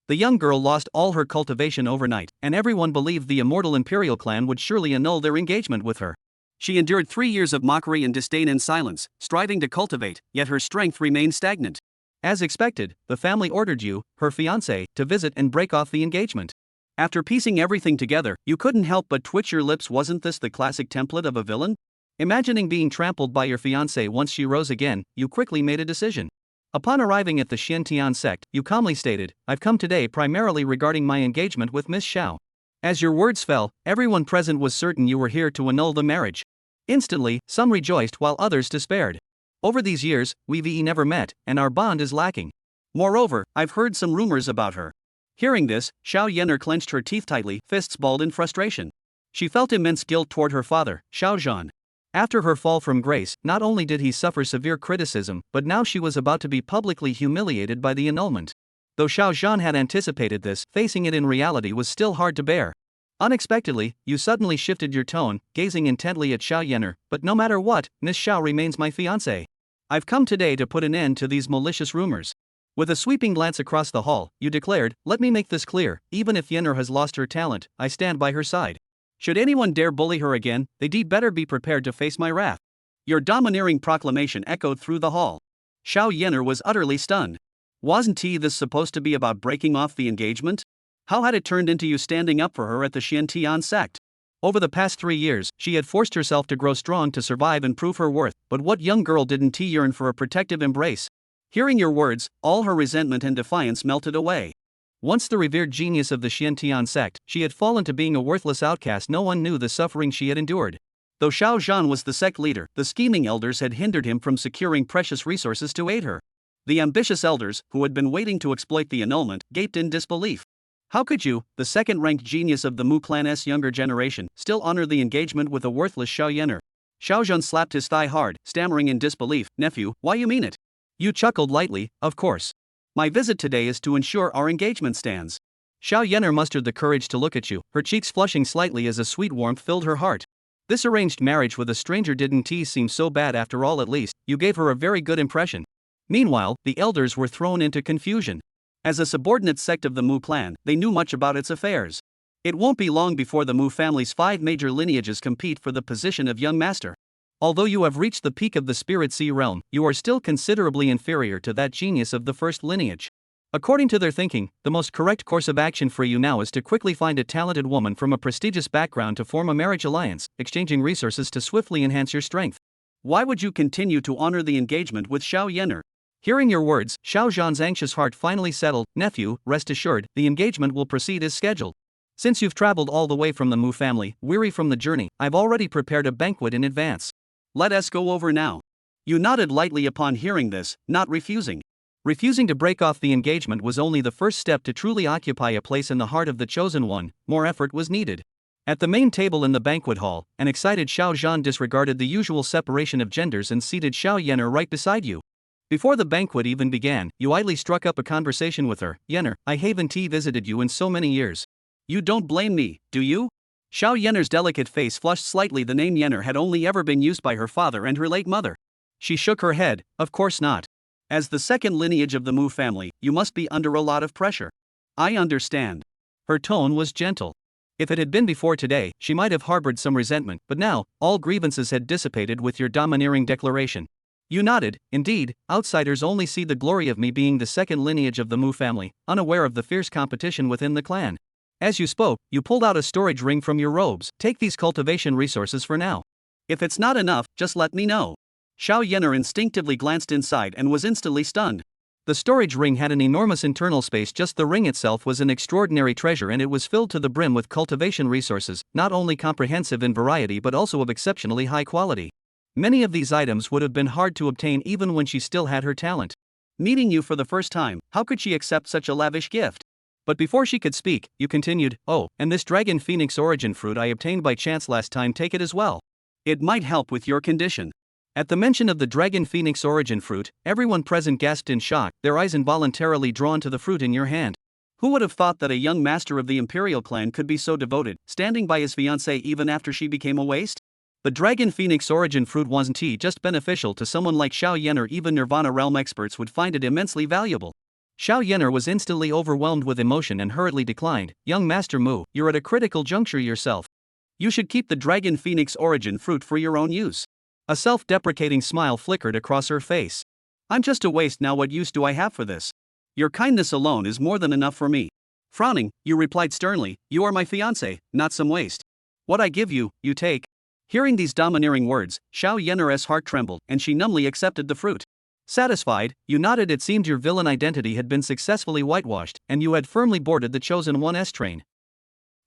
The young girl lost all her cultivation overnight, and everyone believed the immortal imperial clan would surely annul their engagement with her. She endured 3 years of mockery and disdain in silence, striving to cultivate, yet her strength remained stagnant. As expected, the family ordered you, her fiancé, to visit and break off the engagement. After piecing everything together, you couldn't help but twitch your lips. Wasn't this the classic template of a villain? Imagining being trampled by your fiancé once she rose again, you quickly made a decision. Upon arriving at the Xiantian sect, you calmly stated, "I've come today primarily regarding my engagement with Miss Xiao." As your words fell, everyone present was certain you were here to annul the marriage. Instantly, some rejoiced while others despaired. Over these years, we've never met, and our bond is lacking. Moreover, I've heard some rumors about her. Hearing this, Xiao Yan'er clenched her teeth tightly, fists balled in frustration. She felt immense guilt toward her father, Xiao Zhan. After her fall from grace, not only did he suffer severe criticism, but now she was about to be publicly humiliated by the annulment. Though Xiao Zhan had anticipated this, facing it in reality was still hard to bear. Unexpectedly, you suddenly shifted your tone, gazing intently at Xiao Yan'er. "But no matter what, Miss Xiao remains my fiancée. I've come today to put an end to these malicious rumors." With a sweeping glance across the hall, you declared, "Let me make this clear, even if Yan'er has lost her talent, I stand by her side. Should anyone dare bully her again, they'd better be prepared to face my wrath." Your domineering proclamation echoed through the hall. Xiao Yan'er was utterly stunned. Wasn't this supposed to be about breaking off the engagement? How had it turned into you standing up for her at the Xiantian sect? Over the past 3 years, she had forced herself to grow strong to survive and prove her worth, but what young girl didn't yearn for a protective embrace? Hearing your words, all her resentment and defiance melted away. Once the revered genius of the Xiantian sect, she had fallen to being a worthless outcast. No one knew the suffering she had endured. Though Xiao Zhan was the sect leader, the scheming elders had hindered him from securing precious resources to aid her. The ambitious elders, who had been waiting to exploit the annulment, gaped in disbelief. How could you, the second-ranked genius of the Mu clan's younger generation, still honor the engagement with a worthless Xiao Yan'er? Xiao Zhan slapped his thigh hard, stammering in disbelief, "Nephew, why you mean it?" You chuckled lightly, "Of course. My visit today is to ensure our engagement stands." Xiao Yan'er mustered the courage to look at you, her cheeks flushing slightly as a sweet warmth filled her heart. This arranged marriage with a stranger didn't seem so bad after all. At least, you gave her a very good impression. Meanwhile, the elders were thrown into confusion. As a subordinate sect of the Mu clan, they knew much about its affairs. It won't be long before the Mu family's 5 major lineages compete for the position of young master. Although you have reached the peak of the Spirit Sea realm, you are still considerably inferior to that genius of the first lineage. According to their thinking, the most correct course of action for you now is to quickly find a talented woman from a prestigious background to form a marriage alliance, exchanging resources to swiftly enhance your strength. Why would you continue to honor the engagement with Xiao Yan'er? Hearing your words, Xiao Zhan's anxious heart finally settled. "Nephew, rest assured, the engagement will proceed as scheduled. Since you've traveled all the way from the Mu family, weary from the journey, I've already prepared a banquet in advance. Let us go over now." You nodded lightly upon hearing this, not refusing. Refusing to break off the engagement was only the first step to truly occupy a place in the heart of the chosen one. More effort was needed. At the main table in the banquet hall, an excited Xiao Zhan disregarded the usual separation of genders and seated Xiao Yan'er right beside you. Before the banquet even began, you idly struck up a conversation with her. "Yan'er, I haven't visited you in so many years. You don't blame me, do you?" Xiao Yan'er's delicate face flushed slightly. The name Yan'er had only ever been used by her father and her late mother. She shook her head. "Of course not. As the second lineage of the Mu family, you must be under a lot of pressure." "I understand." Her tone was gentle. If it had been before today, she might have harbored some resentment, but now, all grievances had dissipated with your domineering declaration. You nodded. "Indeed, outsiders only see the glory of me being the second lineage of the Mu family, unaware of the fierce competition within the clan." As you spoke, you pulled out a storage ring from your robes. "Take these cultivation resources for now. If it's not enough, just let me know." Xiao Yan'er instinctively glanced inside and was instantly stunned. The storage ring had an enormous internal space. Just the ring itself was an extraordinary treasure, and it was filled to the brim with cultivation resources, not only comprehensive in variety but also of exceptionally high quality. Many of these items would have been hard to obtain even when she still had her talent. Meeting you for the first time, how could she accept such a lavish gift? But before she could speak, you continued, "Oh, and this dragon phoenix origin fruit I obtained by chance last time, take it as well. It might help with your condition." At the mention of the dragon phoenix origin fruit, everyone present gasped in shock, their eyes involuntarily drawn to the fruit in your hand. Who would have thought that a young master of the imperial clan could be so devoted, standing by his fiancée even after she became a waste? The dragon phoenix origin fruit wasn't just beneficial to someone like Xiao Yan'er. Even Nirvana realm experts would find it immensely valuable. Xiao Yener was instantly overwhelmed with emotion and hurriedly declined. Young Master Mu, you're at a critical juncture yourself. You should keep the Dragon Phoenix origin fruit for your own use. A self-deprecating smile flickered across her face. I'm just a waste now, what use do I have for this? Your kindness alone is more than enough for me. Frowning, you replied sternly, you are my fiancé, not some waste. What I give you, you take. Hearing these domineering words, Xiao Yener's heart trembled, and she numbly accepted the fruit. Satisfied, you nodded. It seemed your villain identity had been successfully whitewashed, and you had firmly boarded the chosen one's train.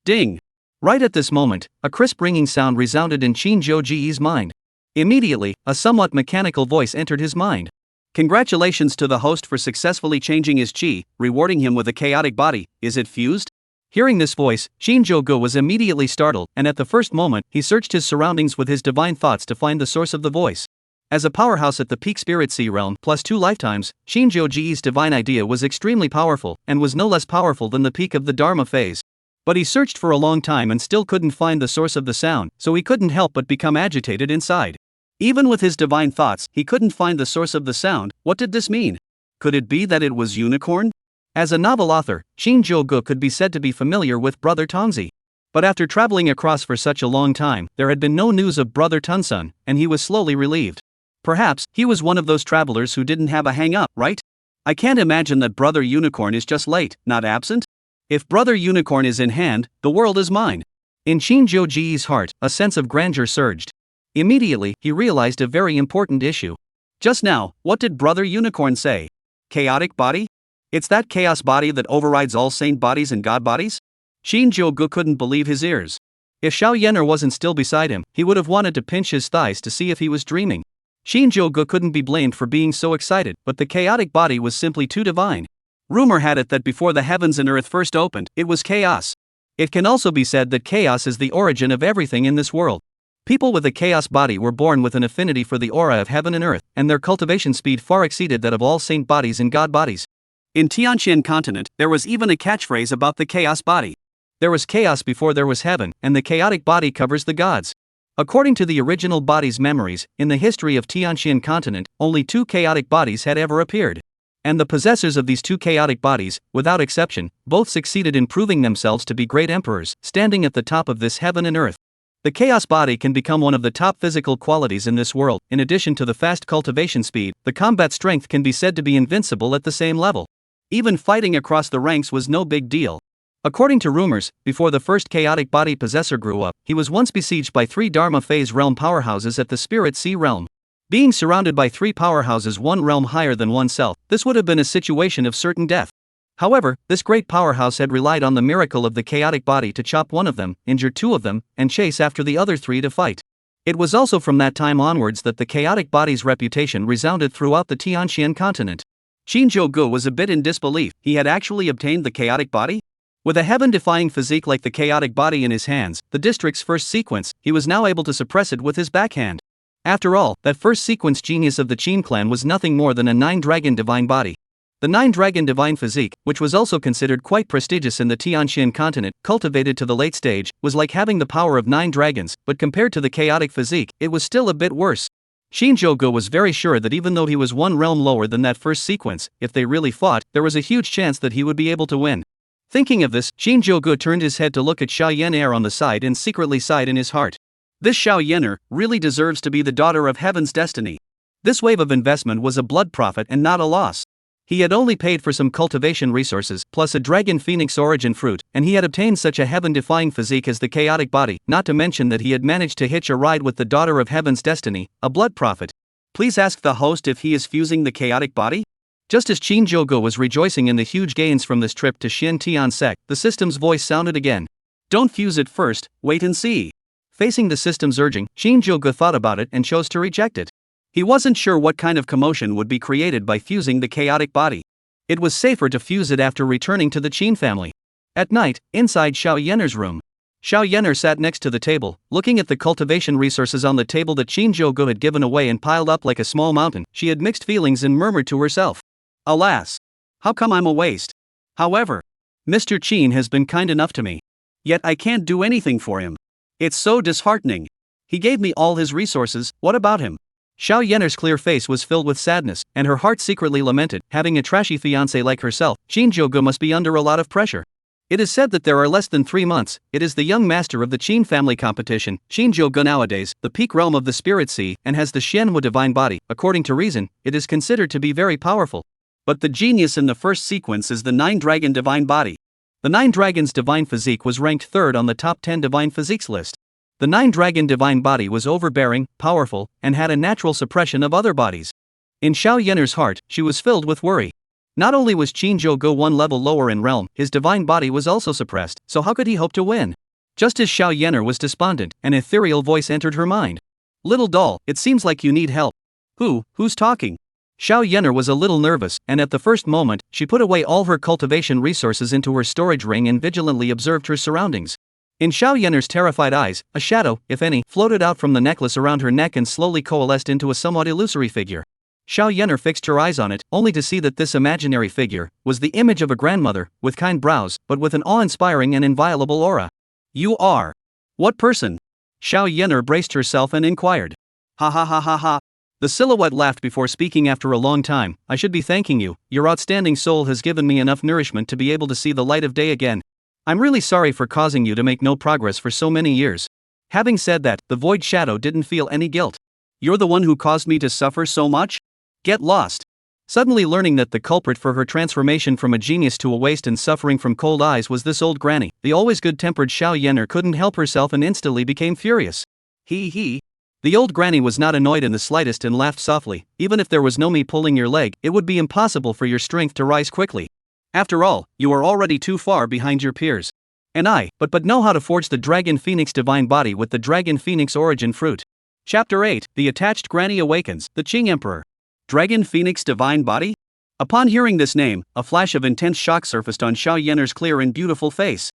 Ding! Right at this moment, a crisp ringing sound resounded in Shinjogo's mind. Immediately, a somewhat mechanical voice entered his mind. Congratulations to the host for successfully changing his chi, rewarding him with a chaotic body. Is it fused? Hearing this voice, Shinjogo was immediately startled, and at the first moment, he searched his surroundings with his divine thoughts to find the source of the voice. As a powerhouse at the peak spirit sea realm plus 2 lifetimes, Shinjogo's divine idea was extremely powerful, and was no less powerful than the peak of the Dharma phase. But he searched for a long time and still couldn't find the source of the sound, so he couldn't help but become agitated inside. Even with his divine thoughts, he couldn't find the source of the sound. What did this mean? Could it be that it was unicorn? As a novel author, Shinjogo could be said to be familiar with Brother Tongzi. But after traveling across for such a long time, there had been no news of Brother Tunsun, and he was slowly relieved. Perhaps, he was one of those travelers who didn't have a hang-up, right? I can't imagine that Brother Unicorn is just late, not absent? If Brother Unicorn is in hand, the world is mine. In Shinjogo's heart, a sense of grandeur surged. Immediately, he realized a very important issue. Just now, what did Brother Unicorn say? Chaotic body? It's that chaos body that overrides all saint bodies and god bodies? Shinjogo couldn't believe his ears. If Xiao Yener wasn't still beside him, he would have wanted to pinch his thighs to see if he was dreaming. Shinjogo couldn't be blamed for being so excited, but the chaotic body was simply too divine. Rumor had it that before the heavens and earth first opened, it was chaos. It can also be said that chaos is the origin of everything in this world. People with a chaos body were born with an affinity for the aura of heaven and earth, and their cultivation speed far exceeded that of all saint bodies and god bodies. In Tianqian continent, there was even a catchphrase about the chaos body. There was chaos before there was heaven, and the chaotic body covers the gods. According to the original body's memories, in the history of Tianqian continent, only 2 chaotic bodies had ever appeared. And the possessors of these 2 chaotic bodies, without exception, both succeeded in proving themselves to be great emperors, standing at the top of this heaven and earth. The chaos body can become one of the top physical qualities in this world. In addition to the fast cultivation speed, the combat strength can be said to be invincible at the same level. Even fighting across the ranks was no big deal. According to rumors, before the first chaotic body possessor grew up, he was once besieged by 3 Dharma phase realm powerhouses at the spirit sea realm. Being surrounded by 3 powerhouses 1 realm higher than oneself, this would have been a situation of certain death. However, this great powerhouse had relied on the miracle of the chaotic body to chop one of them, injure 2 of them, and chase after the other 3 to fight. It was also from that time onwards that the chaotic body's reputation resounded throughout the Tianqian continent. Shinjogo was a bit in disbelief. He had actually obtained the chaotic body? With a heaven-defying physique like the chaotic body in his hands, the district's first sequence, he was now able to suppress it with his backhand. After all, that first sequence genius of the Qing clan was nothing more than a 9-dragon divine body. The 9-dragon divine physique, which was also considered quite prestigious in the Tianqian continent, cultivated to the late stage, was like having the power of 9 dragons, but compared to the chaotic physique, it was still a bit worse. Shinjogo was very sure that even though he was 1 realm lower than that first sequence, if they really fought, there was a huge chance that he would be able to win. Thinking of this, Shinjogo turned his head to look at Xiao Yener on the side and secretly sighed in his heart. This Xiao Yener really deserves to be the daughter of heaven's destiny. This wave of investment was a blood profit and not a loss. He had only paid for some cultivation resources, plus a dragon phoenix origin fruit, and he had obtained such a heaven-defying physique as the chaotic body, not to mention that he had managed to hitch a ride with the daughter of heaven's destiny, a blood profit. Please ask the host if he is fusing the chaotic body? Just as Shinjogo was rejoicing in the huge gains from this trip to Xintian sect, the system's voice sounded again. Don't fuse it first, wait and see. Facing the system's urging, Shinjogo thought about it and chose to reject it. He wasn't sure what kind of commotion would be created by fusing the chaotic body. It was safer to fuse it after returning to the Qin family. At night, inside Xiao Yener's room, Xiao Yener sat next to the table, looking at the cultivation resources on the table that Shinjogo had given away and piled up like a small mountain. She had mixed feelings and murmured to herself. Alas! How come I'm a waste? However, Mr. Qin has been kind enough to me. Yet I can't do anything for him. It's so disheartening. He gave me all his resources, what about him? Xiao Yener's clear face was filled with sadness, and her heart secretly lamented, having a trashy fiancé like herself, Shinjogo must be under a lot of pressure. It is said that there are less than 3 months. It is the young master of the Qing family competition, Shinjogo nowadays, the peak realm of the spirit sea, and has the Xianhua divine body. According to reason, it is considered to be very powerful. But the genius in the first sequence is the 9-dragon divine body. The 9 dragons divine physique was ranked 3rd on the top 10 divine physiques list. The 9-dragon divine body was overbearing, powerful, and had a natural suppression of other bodies. In Xiao Yener's heart, she was filled with worry. Not only was Shinjogo 1 level lower in realm, his divine body was also suppressed, so how could he hope to win? Just as Xiao Yener was despondent, an ethereal voice entered her mind. Little doll, it seems like you need help. Who's talking? Xiao Yener was a little nervous, and at the first moment, she put away all her cultivation resources into her storage ring and vigilantly observed her surroundings. In Xiao Yener's terrified eyes, a shadow, if any, floated out from the necklace around her neck and slowly coalesced into a somewhat illusory figure. Xiao Yener fixed her eyes on it, only to see that this imaginary figure was the image of a grandmother, with kind brows, but with an awe-inspiring and inviolable aura. You are. What person? Xiao Yener braced herself and inquired. Ha ha ha ha ha. The silhouette laughed before speaking after a long time. I should be thanking you. Your outstanding soul has given me enough nourishment to be able to see the light of day again. I'm really sorry for causing you to make no progress for so many years. Having said that, the void shadow didn't feel any guilt. You're the one who caused me to suffer so much? Get lost. Suddenly learning that the culprit for her transformation from a genius to a waste and suffering from cold eyes was this old granny, the always good-tempered Xiao Yener couldn't help herself and instantly became furious. He. The old granny was not annoyed in the slightest and laughed softly. Even if there was no me pulling your leg, it would be impossible for your strength to rise quickly. After all, you are already too far behind your peers. And I, but know how to forge the Dragon Phoenix divine body with the Dragon Phoenix origin fruit. Chapter 8, The Attached Granny Awakens, the Qing Emperor. Dragon Phoenix divine body? Upon hearing this name, a flash of intense shock surfaced on Xiao Yener's clear and beautiful face.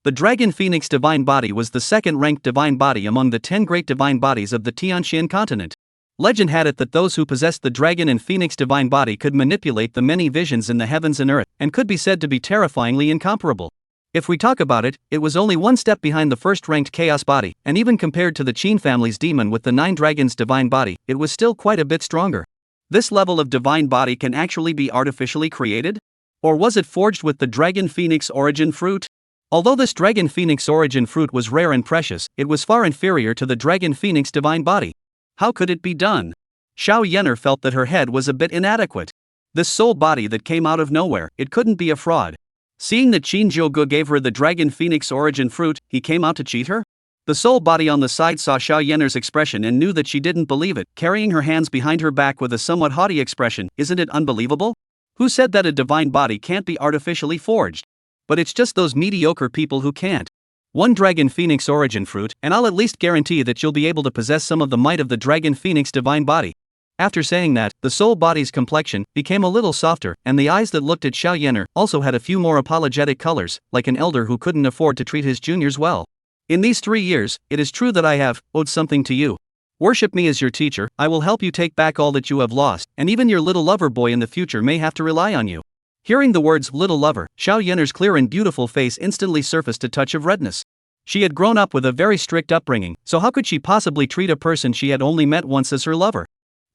The Dragon Phoenix divine body was the second-ranked divine body among the 10 great divine bodies of the Tianxian continent. Legend had it that those who possessed the Dragon and Phoenix divine body could manipulate the many visions in the heavens and earth, and could be said to be terrifyingly incomparable. If we talk about it, it was only one step behind the first-ranked chaos body, and even compared to the Qin family's demon with the 9 dragons divine body, it was still quite a bit stronger. This level of divine body can actually be artificially created? Or was it forged with the Dragon Phoenix origin fruit? Although this Dragon Phoenix origin fruit was rare and precious, it was far inferior to the Dragon Phoenix divine body. How could it be done? Xiao Yener felt that her head was a bit inadequate. This soul body that came out of nowhere, it couldn't be a fraud. Seeing that Shinjogo gave her the Dragon Phoenix origin fruit, he came out to cheat her? The soul body on the side saw Xiao Yener's expression and knew that she didn't believe it, carrying her hands behind her back with a somewhat haughty expression. Isn't it unbelievable? Who said that a divine body can't be artificially forged? But it's just those mediocre people who can't. One Dragon Phoenix origin fruit, and I'll at least guarantee that you'll be able to possess some of the might of the Dragon Phoenix divine body. After saying that, the soul body's complexion became a little softer, and the eyes that looked at Xiao Yener also had a few more apologetic colors, like an elder who couldn't afford to treat his juniors well. In these 3 years, it is true that I have owed something to you. Worship me as your teacher. I will help you take back all that you have lost, and even your little lover boy in the future may have to rely on you. Hearing the words little lover, Xiao Yener's clear and beautiful face instantly surfaced a touch of redness. She had grown up with a very strict upbringing, so how could she possibly treat a person she had only met once as her lover?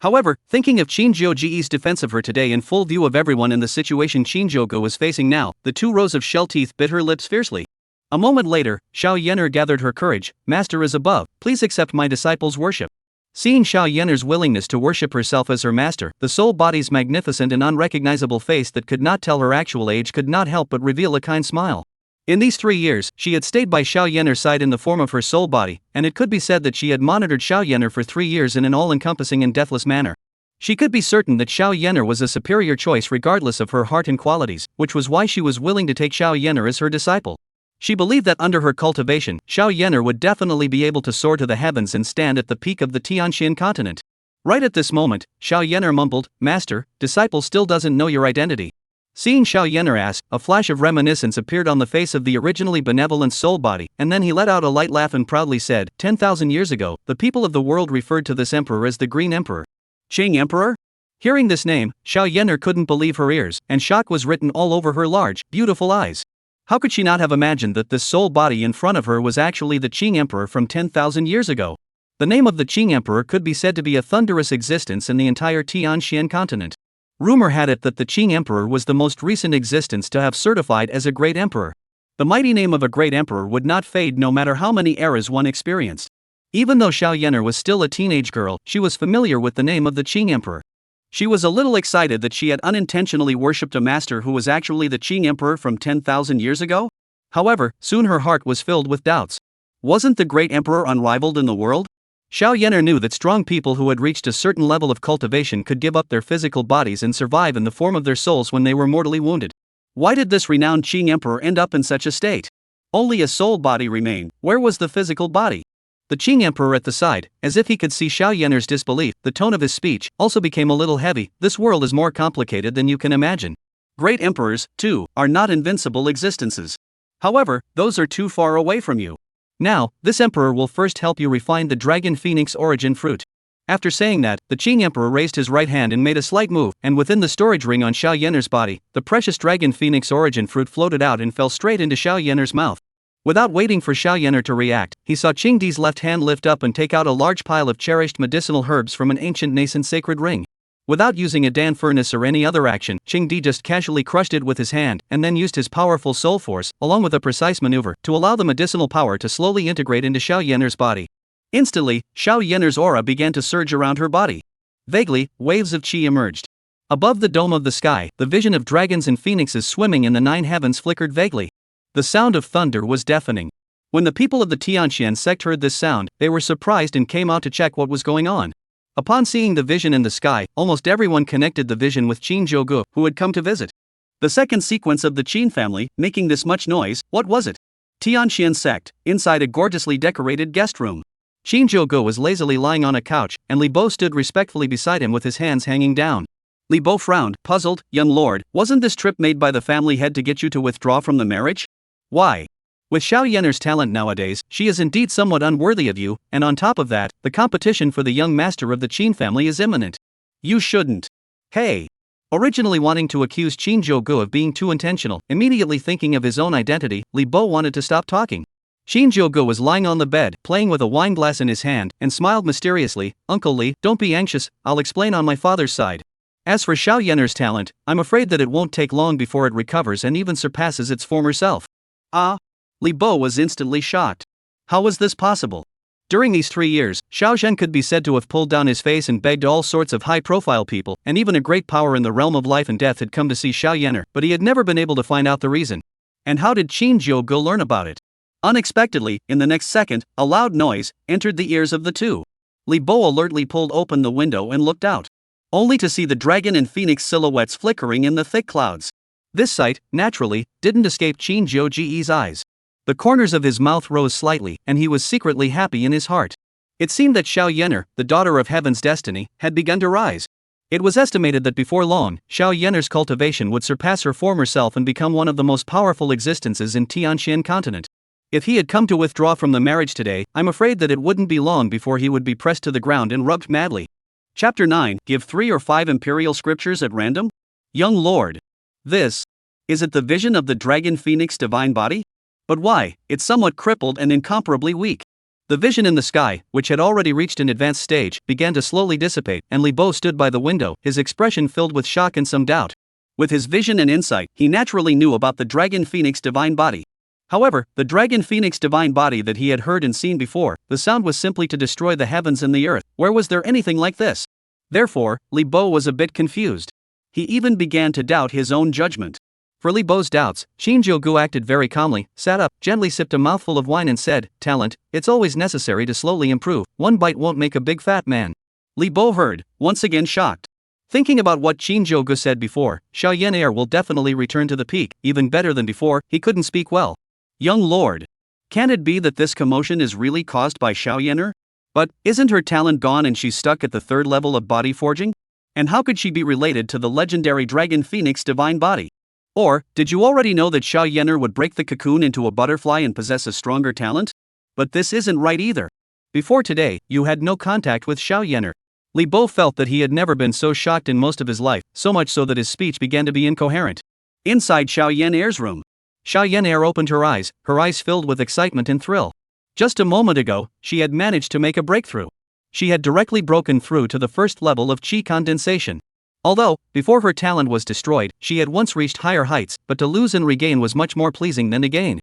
However, thinking of Shinjogo's defense of her today in full view of everyone in the situation Shinjogo was facing now, the 2 rows of shell teeth bit her lips fiercely. A moment later, Xiao Yener gathered her courage. Master is above, please accept my disciple's worship. Seeing Xiao Yener's willingness to worship herself as her master, the soul body's magnificent and unrecognizable face that could not tell her actual age could not help but reveal a kind smile. In these 3 years, she had stayed by Xiao Yener's side in the form of her soul body, and it could be said that she had monitored Xiao Yener for 3 years in an all-encompassing and deathless manner. She could be certain that Xiao Yener was a superior choice regardless of her heart and qualities, which was why she was willing to take Xiao Yener as her disciple. She believed that under her cultivation, Xiao Yener would definitely be able to soar to the heavens and stand at the peak of the Tianxian continent. Right at this moment, Xiao Yener mumbled, Master, disciple still doesn't know your identity. Seeing Xiao Yener ask, a flash of reminiscence appeared on the face of the originally benevolent soul body, and then he let out a light laugh and proudly said, 10,000 years ago, the people of the world referred to this emperor as the Green Emperor. Qing Emperor? Hearing this name, Xiao Yener couldn't believe her ears, and shock was written all over her large, beautiful eyes. How could she not have imagined that this soul body in front of her was actually the Qing Emperor from 10,000 years ago? The name of the Qing Emperor could be said to be a thunderous existence in the entire Tianxian continent. Rumor had it that the Qing Emperor was the most recent existence to have certified as a great emperor. The mighty name of a great emperor would not fade no matter how many eras one experienced. Even though Xiao Yan'er was still a teenage girl, she was familiar with the name of the Qing Emperor. She was a little excited that she had unintentionally worshipped a master who was actually the Qing Emperor from 10,000 years ago. However, soon her heart was filled with doubts. Wasn't the great emperor unrivaled in the world? Xiao Yan'er knew that strong people who had reached a certain level of cultivation could give up their physical bodies and survive in the form of their souls when they were mortally wounded. Why did this renowned Qing Emperor end up in such a state? Only a soul body remained. Where was the physical body? The Qing Emperor at the side, as if he could see Xiao Yan'er's disbelief, the tone of his speech also became a little heavy. This world is more complicated than you can imagine. Great emperors, too, are not invincible existences. However, those are too far away from you. Now, this emperor will first help you refine the Dragon Phoenix origin fruit. After saying that, the Qing Emperor raised his right hand and made a slight move, and within the storage ring on Xiao Yan'er's body, the precious Dragon Phoenix origin fruit floated out and fell straight into Xiao Yan'er's mouth. Without waiting for Xiao Yan'er to react, he saw Qing Di's left hand lift up and take out a large pile of cherished medicinal herbs from an ancient nascent sacred ring. Without using a Dan furnace or any other action, Qing Di just casually crushed it with his hand, and then used his powerful soul force, along with a precise maneuver, to allow the medicinal power to slowly integrate into Xiao Yan'er's body. Instantly, Xiao Yan'er's aura began to surge around her body. Vaguely, waves of qi emerged. Above the dome of the sky, the vision of dragons and phoenixes swimming in the nine heavens flickered vaguely. The sound of thunder was deafening. When the people of the Tianxian sect heard this sound, they were surprised and came out to check what was going on. Upon seeing the vision in the sky, almost everyone connected the vision with Shinjogo, who had come to visit. The second sequence of the Qin family, making this much noise, what was it? Tianxian sect, inside a gorgeously decorated guest room. Shinjogo was lazily lying on a couch, and Li Bo stood respectfully beside him with his hands hanging down. Li Bo frowned, puzzled. Young lord, wasn't this trip made by the family head to get you to withdraw from the marriage? Why? With Xiao Yan'er's talent nowadays, she is indeed somewhat unworthy of you, and on top of that, the competition for the young master of the Qin family is imminent. You shouldn't. Hey! Originally wanting to accuse Shinjogo of being too intentional, immediately thinking of his own identity, Li Bo wanted to stop talking. Shinjogo was lying on the bed, playing with a wine glass in his hand, and smiled mysteriously. Uncle Li, don't be anxious, I'll explain on my father's side. As for Xiao Yan'er's talent, I'm afraid that it won't take long before it recovers and even surpasses its former self. Ah? Li Bo was instantly shocked. How was this possible? During these 3 years, Xiao Zhen could be said to have pulled down his face and begged all sorts of high-profile people, and even a great power in the realm of life and death had come to see Xiao Yan'er, but he had never been able to find out the reason. And how did Shinjogo learn about it? Unexpectedly, in the next second, a loud noise entered the ears of the two. Li Bo alertly pulled open the window and looked out, only to see the dragon and phoenix silhouettes flickering in the thick clouds. This sight, naturally, didn't escape Shinjogo's eyes. The corners of his mouth rose slightly, and he was secretly happy in his heart. It seemed that Xiao Yan'er, the daughter of heaven's destiny, had begun to rise. It was estimated that before long, Xiao Yan'er's cultivation would surpass her former self and become one of the most powerful existences in Tianxian continent. If he had come to withdraw from the marriage today, I'm afraid that it wouldn't be long before he would be pressed to the ground and rubbed madly. Chapter 9. Give 3 or 5 imperial scriptures at random? Young lord. This. Is it the vision of the dragon phoenix divine body? But why? It's somewhat crippled and incomparably weak. The vision in the sky, which had already reached an advanced stage, began to slowly dissipate, and Li Bo stood by the window, his expression filled with shock and some doubt. With his vision and insight, he naturally knew about the dragon phoenix divine body. However, the dragon phoenix divine body that he had heard and seen before, the sound was simply to destroy the heavens and the earth. Where was there anything like this? Therefore, Li Bo was a bit confused. He even began to doubt his own judgment. For Li Bo's doubts, Shinjogo acted very calmly, sat up, gently sipped a mouthful of wine and said, "Talent, it's always necessary to slowly improve. One bite won't make a big fat man." Li Bo heard, once again shocked. Thinking about what Shinjogo said before, Xiao Yan'er will definitely return to the peak, even better than before. He couldn't speak well. Young lord. Can it be that this commotion is really caused by Xiao Yan'er? But, isn't her talent gone and she's stuck at the 3rd level of body forging? And how could she be related to the legendary dragon phoenix divine body? Or, did you already know that Xiao Yan'er would break the cocoon into a butterfly and possess a stronger talent? But this isn't right either. Before today, you had no contact with Xiao Yan'er. Li Bo felt that he had never been so shocked in most of his life, so much so that his speech began to be incoherent. Inside Xiao Yan'er's room, Xiao Yan'er opened her eyes filled with excitement and thrill. Just a moment ago, she had managed to make a breakthrough. She had directly broken through to the first level of Qi condensation. Although, before her talent was destroyed, she had once reached higher heights, but to lose and regain was much more pleasing than to gain.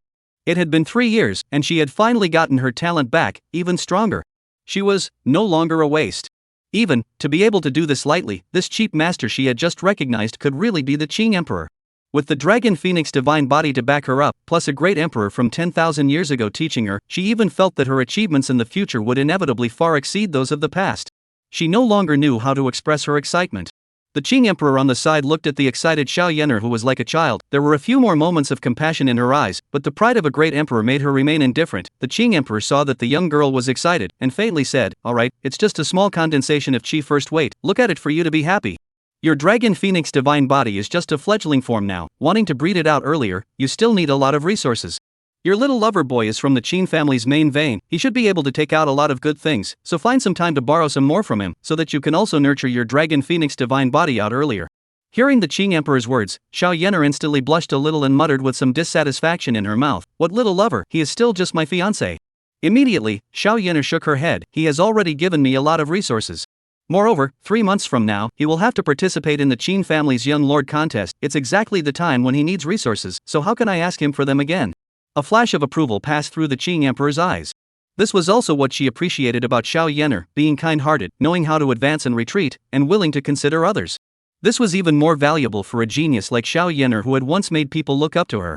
It had been 3 years, and she had finally gotten her talent back, even stronger. She was no longer a waste. Even, to be able to do this lightly, this cheap master she had just recognized could really be the Qing Emperor. With the Dragon Phoenix divine body to back her up, plus a great emperor from 10,000 years ago teaching her, she even felt that her achievements in the future would inevitably far exceed those of the past. She no longer knew how to express her excitement. The Qing Emperor on the side looked at the excited Xiao Yener, who was like a child. There were a few more moments of compassion in her eyes, but the pride of a great emperor made her remain indifferent. The Qing Emperor saw that the young girl was excited, and faintly said, "Alright, it's just a small condensation of Qi, first wait, look at it for you to be happy. Your Dragon Phoenix divine body is just a fledgling form now, wanting to breed it out earlier, you still need a lot of resources. Your little lover boy is from the Qin family's main vein, he should be able to take out a lot of good things, so find some time to borrow some more from him, so that you can also nurture your Dragon Phoenix divine body out earlier." Hearing the Qing Emperor's words, Xiao Yener instantly blushed a little and muttered with some dissatisfaction in her mouth, "What little lover, he is still just my fiancé." Immediately, Xiao Yener shook her head, "He has already given me a lot of resources. Moreover, 3 months from now, he will have to participate in the Qin family's young lord contest. It's exactly the time when he needs resources, so how can I ask him for them again?" A flash of approval passed through the Qing Emperor's eyes. This was also what she appreciated about Xiao Yener, being kind-hearted, knowing how to advance and retreat, and willing to consider others. This was even more valuable for a genius like Xiao Yener, who had once made people look up to her.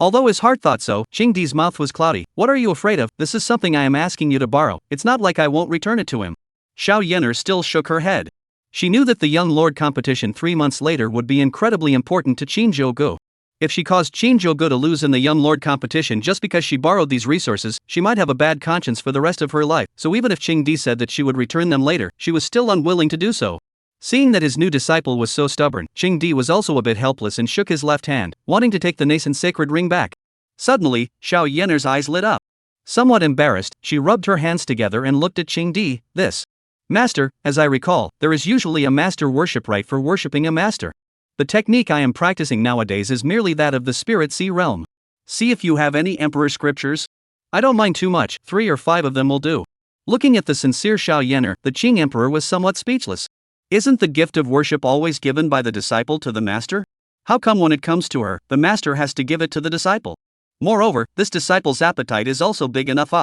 Although his heart thought so, Qingdi's mouth was cloudy. "What are you afraid of? This is something I am asking you to borrow, it's not like I won't return it to him." Xiao Yener still shook her head. She knew that the young lord competition 3 months later would be incredibly important to Shinjogo. If she caused Shinjogo to lose in the young lord competition just because she borrowed these resources, she might have a bad conscience for the rest of her life, so even if Qingdi said that she would return them later, she was still unwilling to do so. Seeing that his new disciple was so stubborn, Qingdi was also a bit helpless and shook his left hand, wanting to take the nascent sacred ring back. Suddenly, Xiao Yener's eyes lit up. Somewhat embarrassed, she rubbed her hands together and looked at Qingdi. "This master, as I recall, there is usually a master worship rite for worshipping a master. The technique I am practicing nowadays is merely that of the spirit sea realm. See if you have any emperor scriptures. I don't mind too much, 3 or 5 of them will do." Looking at the sincere Xiao Yener, the Qing Emperor was somewhat speechless. Isn't the gift of worship always given by the disciple to the master? How come when it comes to her, the master has to give it to the disciple? Moreover, this disciple's appetite is also big enough.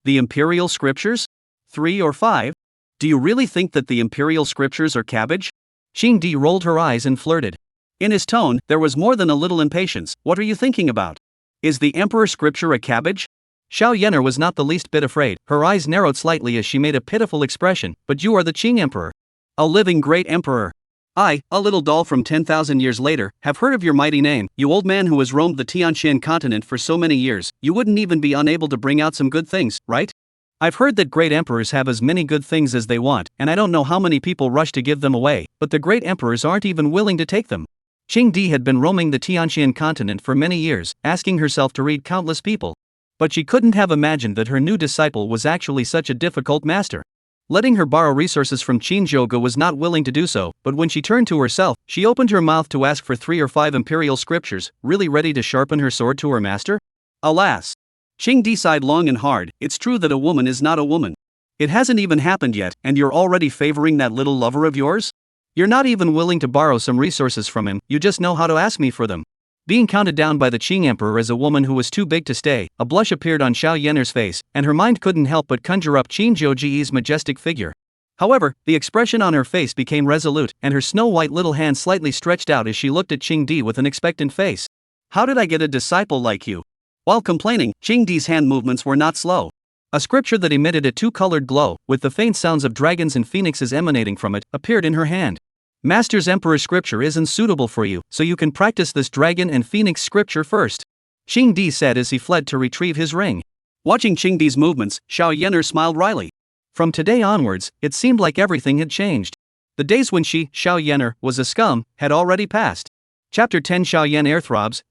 The imperial scriptures? 3 or 5? Do you really think that the imperial scriptures are cabbage? Qingdi rolled her eyes and flirted. In his tone, there was more than a little impatience. "What are you thinking about? Is the emperor scripture a cabbage?" Xiao Yener was not the least bit afraid. Her eyes narrowed slightly as she made a pitiful expression. "But you are the Qing Emperor. A living great emperor. I, a little doll from 10,000 years later, have heard of your mighty name. You old man who has roamed the Tianqian continent for so many years, you wouldn't even be unable to bring out some good things, right? I've heard that great emperors have as many good things as they want, and I don't know how many people rush to give them away, but the great emperors aren't even willing to take them." Qingdi had been roaming the Tianqian continent for many years, asking herself to read countless people. But she couldn't have imagined that her new disciple was actually such a difficult master. Letting her borrow resources from Shinjogo was not willing to do so, but when she turned to herself, she opened her mouth to ask for 3 or 5 imperial scriptures, really ready to sharpen her sword to her master? Alas! Qingdi sighed long and hard. "It's true that a woman is not a woman. It hasn't even happened yet, and you're already favoring that little lover of yours? You're not even willing to borrow some resources from him, you just know how to ask me for them." Being counted down by the Qing Emperor as a woman who was too big to stay, a blush appeared on Xiao Yener's face, and her mind couldn't help but conjure up Shinjogo's majestic figure. However, the expression on her face became resolute, and her snow-white little hand slightly stretched out as she looked at Qingdi with an expectant face. "How did I get a disciple like you?" While complaining, Qingdi's hand movements were not slow. A scripture that emitted a 2-colored glow, with the faint sounds of dragons and phoenixes emanating from it, appeared in her hand. "Master's Emperor scripture isn't suitable for you, so you can practice this dragon and phoenix scripture first," Qingdi said as he fled to retrieve his ring. Watching Qingdi's movements, Xiao Yener smiled wryly. From today onwards, it seemed like everything had changed. The days when she, Xiao Yener, was a scum, had already passed. Chapter 10 Xiao Yener throbs.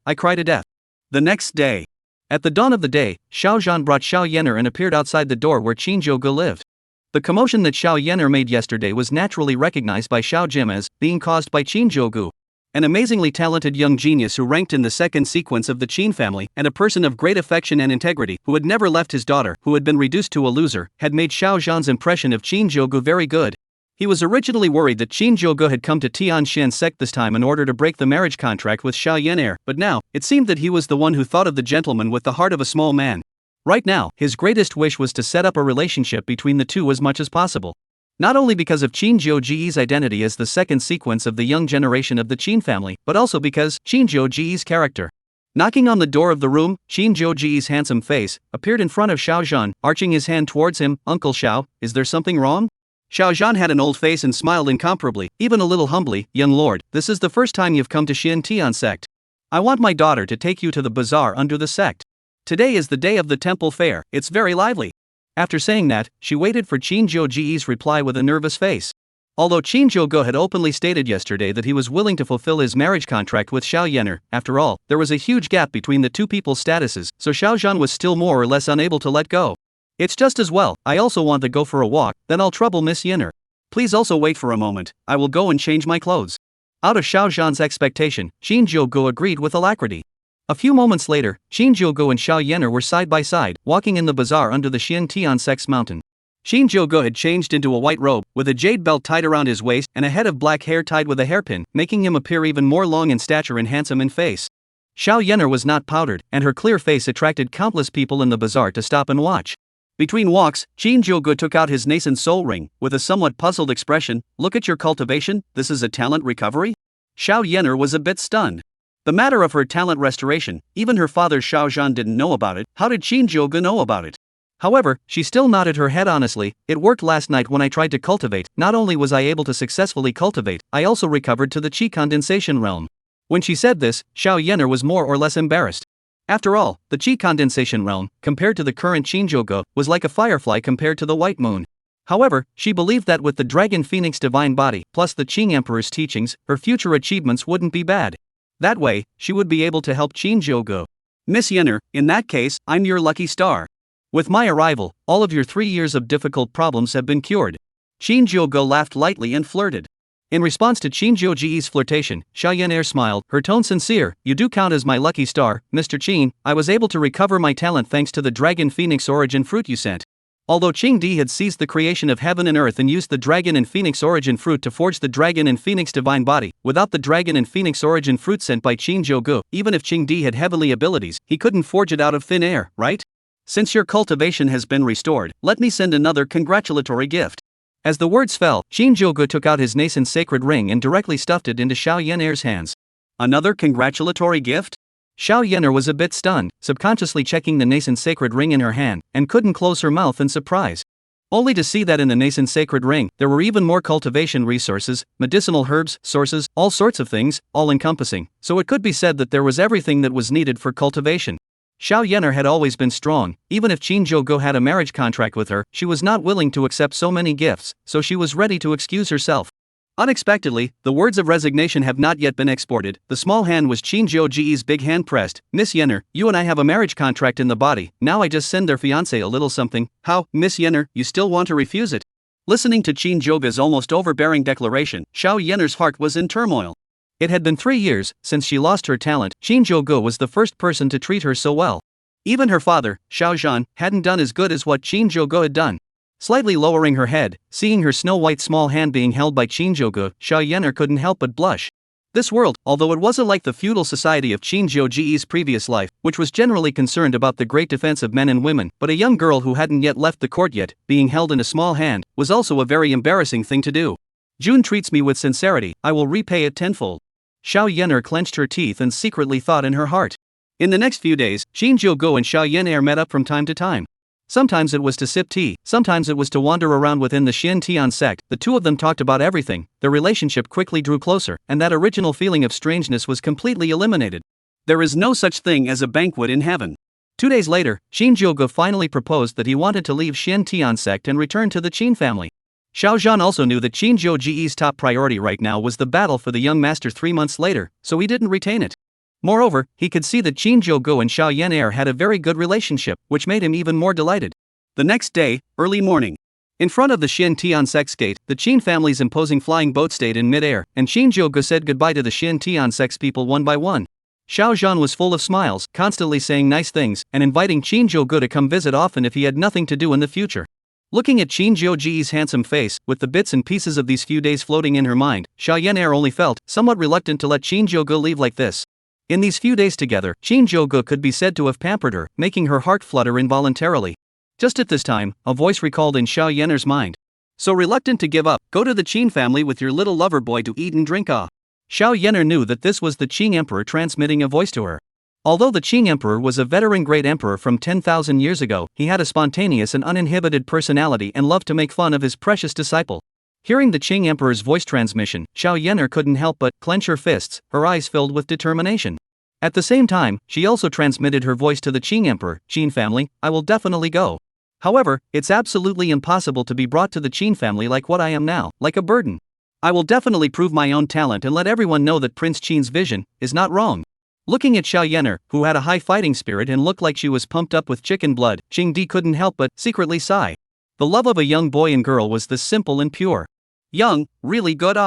I cry to death. The next day. At the dawn of the day, Xiao Zhan brought Xiao Yener and appeared outside the door where Shinjogo lived. The commotion that Xiao Yener made yesterday was naturally recognized by Xiao Jim as being caused by Shinjogo. an amazingly talented young genius who ranked in the second sequence of the Qing family, and a person of great affection and integrity, who had never left his daughter, who had been reduced to a loser, had made Xiao Zhan's impression of Shinjogo very good. He was originally worried that Shinjogo had come to Tianshan sect this time in order to break the marriage contract with Xiao Yan'er, but now, it seemed that he was the one who thought of the gentleman with the heart of a small man. Right now, his greatest wish was to set up a relationship between the two as much as possible. Not only because of Shinjogo's identity as the second sequence of the young generation of the Qin family, but also because Shinjogo's character. Knocking on the door of the room, Shinjogo's handsome face appeared in front of Xiao Zhan, arching his hand towards him. "Uncle Xiao, is there something wrong?" Xiao Zhan had an old face and smiled incomparably, even a little humbly. "Young lord, this is the first time you've come to Xin Tian sect. I want my daughter to take you to the bazaar under the sect. Today is the day of the temple fair, it's very lively." After saying that, she waited for Shinjogo's reply with a nervous face. Although Shinjogo had openly stated yesterday that he was willing to fulfill his marriage contract with Xiao Yan'er, after all, there was a huge gap between the two people's statuses, so Xiao Zhan was still more or less unable to let go. "It's just as well, I also want to go for a walk, then I'll trouble Miss Yan'er. Please also wait for a moment, I will go and change my clothes." Out of Xiao Zhan's expectation, Shinjogo agreed with alacrity. A few moments later, Shinjogo and Xiao Yan'er were side by side, walking in the bazaar under the Xian Sect's mountain. Shinjogo had changed into a white robe, with a jade belt tied around his waist and a head of black hair tied with a hairpin, making him appear even more long in stature and handsome in face. Xiao Yan'er was not powdered, and her clear face attracted countless people in the bazaar to stop and watch. Between walks, Shinjogo took out his nascent soul ring, with a somewhat puzzled expression. "Look at your cultivation, this is a talent recovery?" Xiao Yan'er was a bit stunned. The matter of her talent restoration, even her father Xiao Zhan didn't know about it. How did Shinjogo know about it? However, she still nodded her head honestly. "It worked last night when I tried to cultivate. Not only was I able to successfully cultivate, I also recovered to the Qi condensation realm." When she said this, Xiao Yan'er was more or less embarrassed. After all, the Qi condensation realm, compared to the current Shinjogo, was like a firefly compared to the white moon. However, she believed that with the Dragon Phoenix divine body, plus the Qing Emperor's teachings, her future achievements wouldn't be bad. That way, she would be able to help Shinjogo. "Miss Yan'er, in that case, I'm your lucky star. With my arrival, all of your 3 years of difficult problems have been cured." Shinjogo laughed lightly and flirted. In response to Shinjogo's flirtation, Xiao Yan'er smiled, her tone sincere. "You do count as my lucky star, Mr. Qing. I was able to recover my talent thanks to the Dragon Phoenix origin fruit you sent." Although Qing Di had seized the creation of heaven and earth and used the Dragon and Phoenix origin fruit to forge the Dragon and Phoenix divine body, without the Dragon and Phoenix origin fruit sent by Shinjogo, even if Qing Di had heavenly abilities, he couldn't forge it out of thin air, right? "Since your cultivation has been restored, let me send another congratulatory gift." As the words fell, Shinjogo took out his nascent sacred ring and directly stuffed it into Xiao Yan'er's hands. "Another congratulatory gift?" Xiao Yan'er was a bit stunned, subconsciously checking the nascent sacred ring in her hand, and couldn't close her mouth in surprise. Only to see that in the nascent sacred ring, there were even more cultivation resources, medicinal herbs, sources, all sorts of things, all-encompassing, so it could be said that there was everything that was needed for cultivation. Xiao Yan'er had always been strong. Even if Shinjogo had a marriage contract with her, she was not willing to accept so many gifts, so she was ready to excuse herself. Unexpectedly, the words of resignation have not yet been exported. The small hand was Shinjogo's big hand pressed. "Miss Yan'er, you and I have a marriage contract in the body, now I just send their fiancé a little something." "How, Miss Yan'er, you still want to refuse it?" Listening to Shinjogo's almost overbearing declaration, Xiao Yan'er's heart was in turmoil. It had been 3 years since she lost her talent. Shinjogo was the first person to treat her so well. Even her father, Xiao Zhan, hadn't done as good as what Shinjogo had done. Slightly lowering her head, seeing her snow-white small hand being held by Shinjogo, Xiao Yan'er couldn't help but blush. This world, although it wasn't like the feudal society of Shinjogo's previous life, which was generally concerned about the great defense of men and women, but a young girl who hadn't yet left the court yet, being held in a small hand, was also a very embarrassing thing to do. "June treats me with sincerity, I will repay it tenfold." Xiao Yan'er clenched her teeth and secretly thought in her heart. In the next few days, Shinjogo and Xiao Yan'er met up from time to time. Sometimes it was to sip tea, sometimes it was to wander around within the Xin Tian sect. The two of them talked about everything. Their relationship quickly drew closer, and that original feeling of strangeness was completely eliminated. There is no such thing as a banquet in heaven. 2 days later, Shinjogo finally proposed that he wanted to leave Xin Tian sect and return to the Qin family. Xiao Zhan also knew that Shinjogo's top priority right now was the battle for the young master 3 months later, so he didn't retain it. Moreover, he could see that Shinjogo and Xiao Yan'er had a very good relationship, which made him even more delighted. The next day, early morning. In front of the Shin Tian sex gate, the Qin family's imposing flying boat stayed in midair, and Shinjogo said goodbye to the Shin Tian sex people one by one. Xiao Zhan was full of smiles, constantly saying nice things, and inviting Shinjogo to come visit often if he had nothing to do in the future. Looking at Shinjogo's handsome face, with the bits and pieces of these few days floating in her mind, Xiao Yener only felt somewhat reluctant to let Shinjogo leave like this. In these few days together, Shinjogo could be said to have pampered her, making her heart flutter involuntarily. Just at this time, a voice recalled in Xiao Yener's mind. So reluctant to give up, go to the Qin family with your little lover boy to eat and drink. Xiao Yener knew that this was the Qing Emperor transmitting a voice to her. Although the Qing Emperor was a veteran great emperor from 10,000 years ago, he had a spontaneous and uninhibited personality and loved to make fun of his precious disciple. Hearing the Qing Emperor's voice transmission, Xiao Yener couldn't help but clench her fists, her eyes filled with determination. At the same time, she also transmitted her voice to the Qing Emperor. Qin family, I will definitely go. However, it's absolutely impossible to be brought to the Qin family like what I am now, like a burden. I will definitely prove my own talent and let everyone know that Prince Qin's vision is not wrong. Looking at Xiao Yener, who had a high fighting spirit and looked like she was pumped up with chicken blood, Qing Di couldn't help but secretly sigh. The love of a young boy and girl was this simple and pure. Young, really good.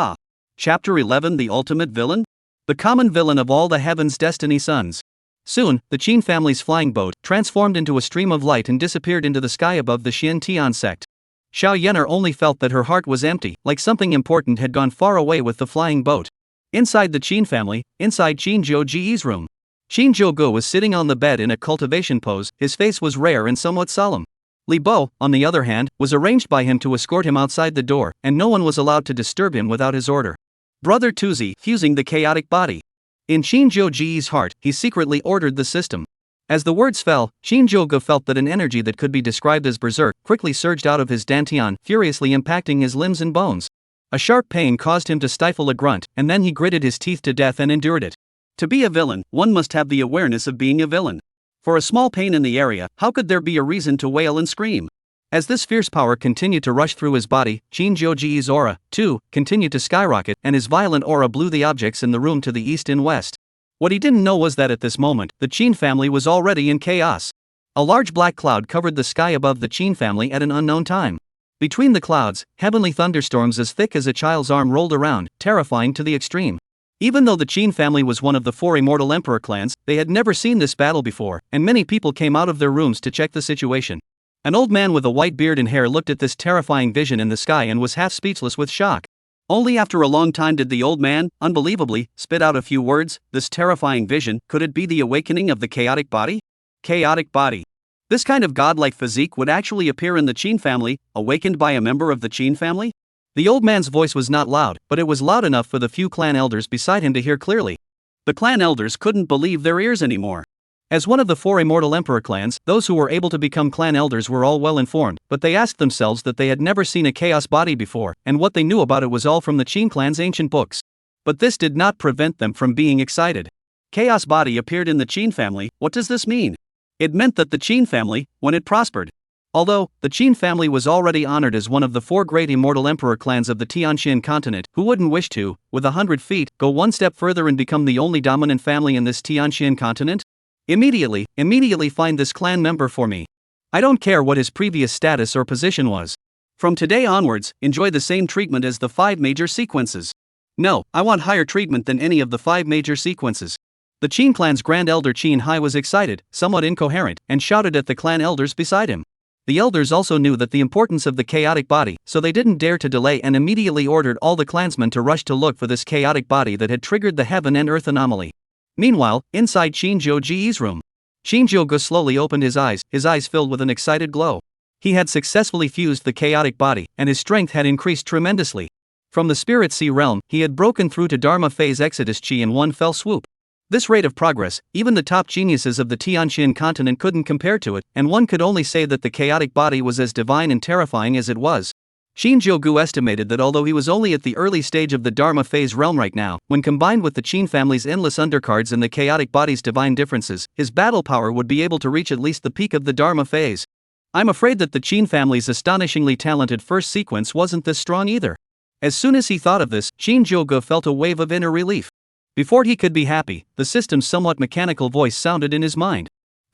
Chapter 11, The Ultimate Villain? The common villain of all the heaven's destiny sons. Soon, the Qin family's flying boat transformed into a stream of light and disappeared into the sky above the Shin Tian sect. Xiao Yener only felt that her heart was empty, like something important had gone far away with the flying boat. Inside the Qin family, inside Shinjogo's room. Shinjogo was sitting on the bed in a cultivation pose, his face was rare and somewhat solemn. Li Bo, on the other hand, was arranged by him to escort him outside the door, and no one was allowed to disturb him without his order. Brother Tuzi, fusing the chaotic body. In Shinjogo's heart, he secretly ordered the system. As the words fell, Shinjogo felt that an energy that could be described as berserk quickly surged out of his dantian, furiously impacting his limbs and bones. A sharp pain caused him to stifle a grunt, and then he gritted his teeth to death and endured it. To be a villain, one must have the awareness of being a villain. For a small pain in the area, how could there be a reason to wail and scream? As this fierce power continued to rush through his body, Shinjogo's aura, too, continued to skyrocket, and his violent aura blew the objects in the room to the east and west. What he didn't know was that at this moment, the Qin family was already in chaos. A large black cloud covered the sky above the Qin family at an unknown time. Between the clouds, heavenly thunderstorms as thick as a child's arm rolled around, terrifying to the extreme. Even though the Qin family was one of the 4 immortal emperor clans, they had never seen this battle before, and many people came out of their rooms to check the situation. An old man with a white beard and hair looked at this terrifying vision in the sky and was half speechless with shock. Only after a long time did the old man, unbelievably, spit out a few words. This terrifying vision, could it be the awakening of the chaotic body? Chaotic body. This kind of godlike physique would actually appear in the Qin family, awakened by a member of the Qin family? The old man's voice was not loud, but it was loud enough for the few clan elders beside him to hear clearly. The clan elders couldn't believe their ears anymore. As one of the 4 immortal emperor clans, those who were able to become clan elders were all well informed, but they asked themselves that they had never seen a chaos body before, and what they knew about it was all from the Qin clan's ancient books. But this did not prevent them from being excited. Chaos body appeared in the Qin family. What does this mean? It meant that the Qin family, when it prospered. Although, the Qin family was already honored as one of the 4 great immortal emperor clans of the Tianxian continent, who wouldn't wish to, with 100 feet, go one step further and become the only dominant family in this Tianxian continent? Immediately find this clan member for me. I don't care what his previous status or position was. From today onwards, enjoy the same treatment as the 5 major sequences. No, I want higher treatment than any of the 5 major sequences. The Qin clan's Grand Elder Qin Hai was excited, somewhat incoherent, and shouted at the clan elders beside him. The elders also knew that the importance of the chaotic body, so they didn't dare to delay and immediately ordered all the clansmen to rush to look for this chaotic body that had triggered the heaven and earth anomaly. Meanwhile, inside Shinjogo's room, Shinjogo slowly opened his eyes filled with an excited glow. He had successfully fused the chaotic body, and his strength had increased tremendously. From the Spirit Sea realm, he had broken through to Dharma phase Exodus Chi in one fell swoop. This rate of progress, even the top geniuses of the Tianxian continent couldn't compare to it, and one could only say that the chaotic body was as divine and terrifying as it was. Shinjogo estimated that although he was only at the early stage of the Dharma phase realm right now, when combined with the Qin family's endless undercards and the chaotic body's divine differences, his battle power would be able to reach at least the peak of the Dharma phase. I'm afraid that the Qin family's astonishingly talented first sequence wasn't this strong either. As soon as he thought of this, Shinjogo felt a wave of inner relief. Before he could be happy, the system's somewhat mechanical voice sounded in his mind.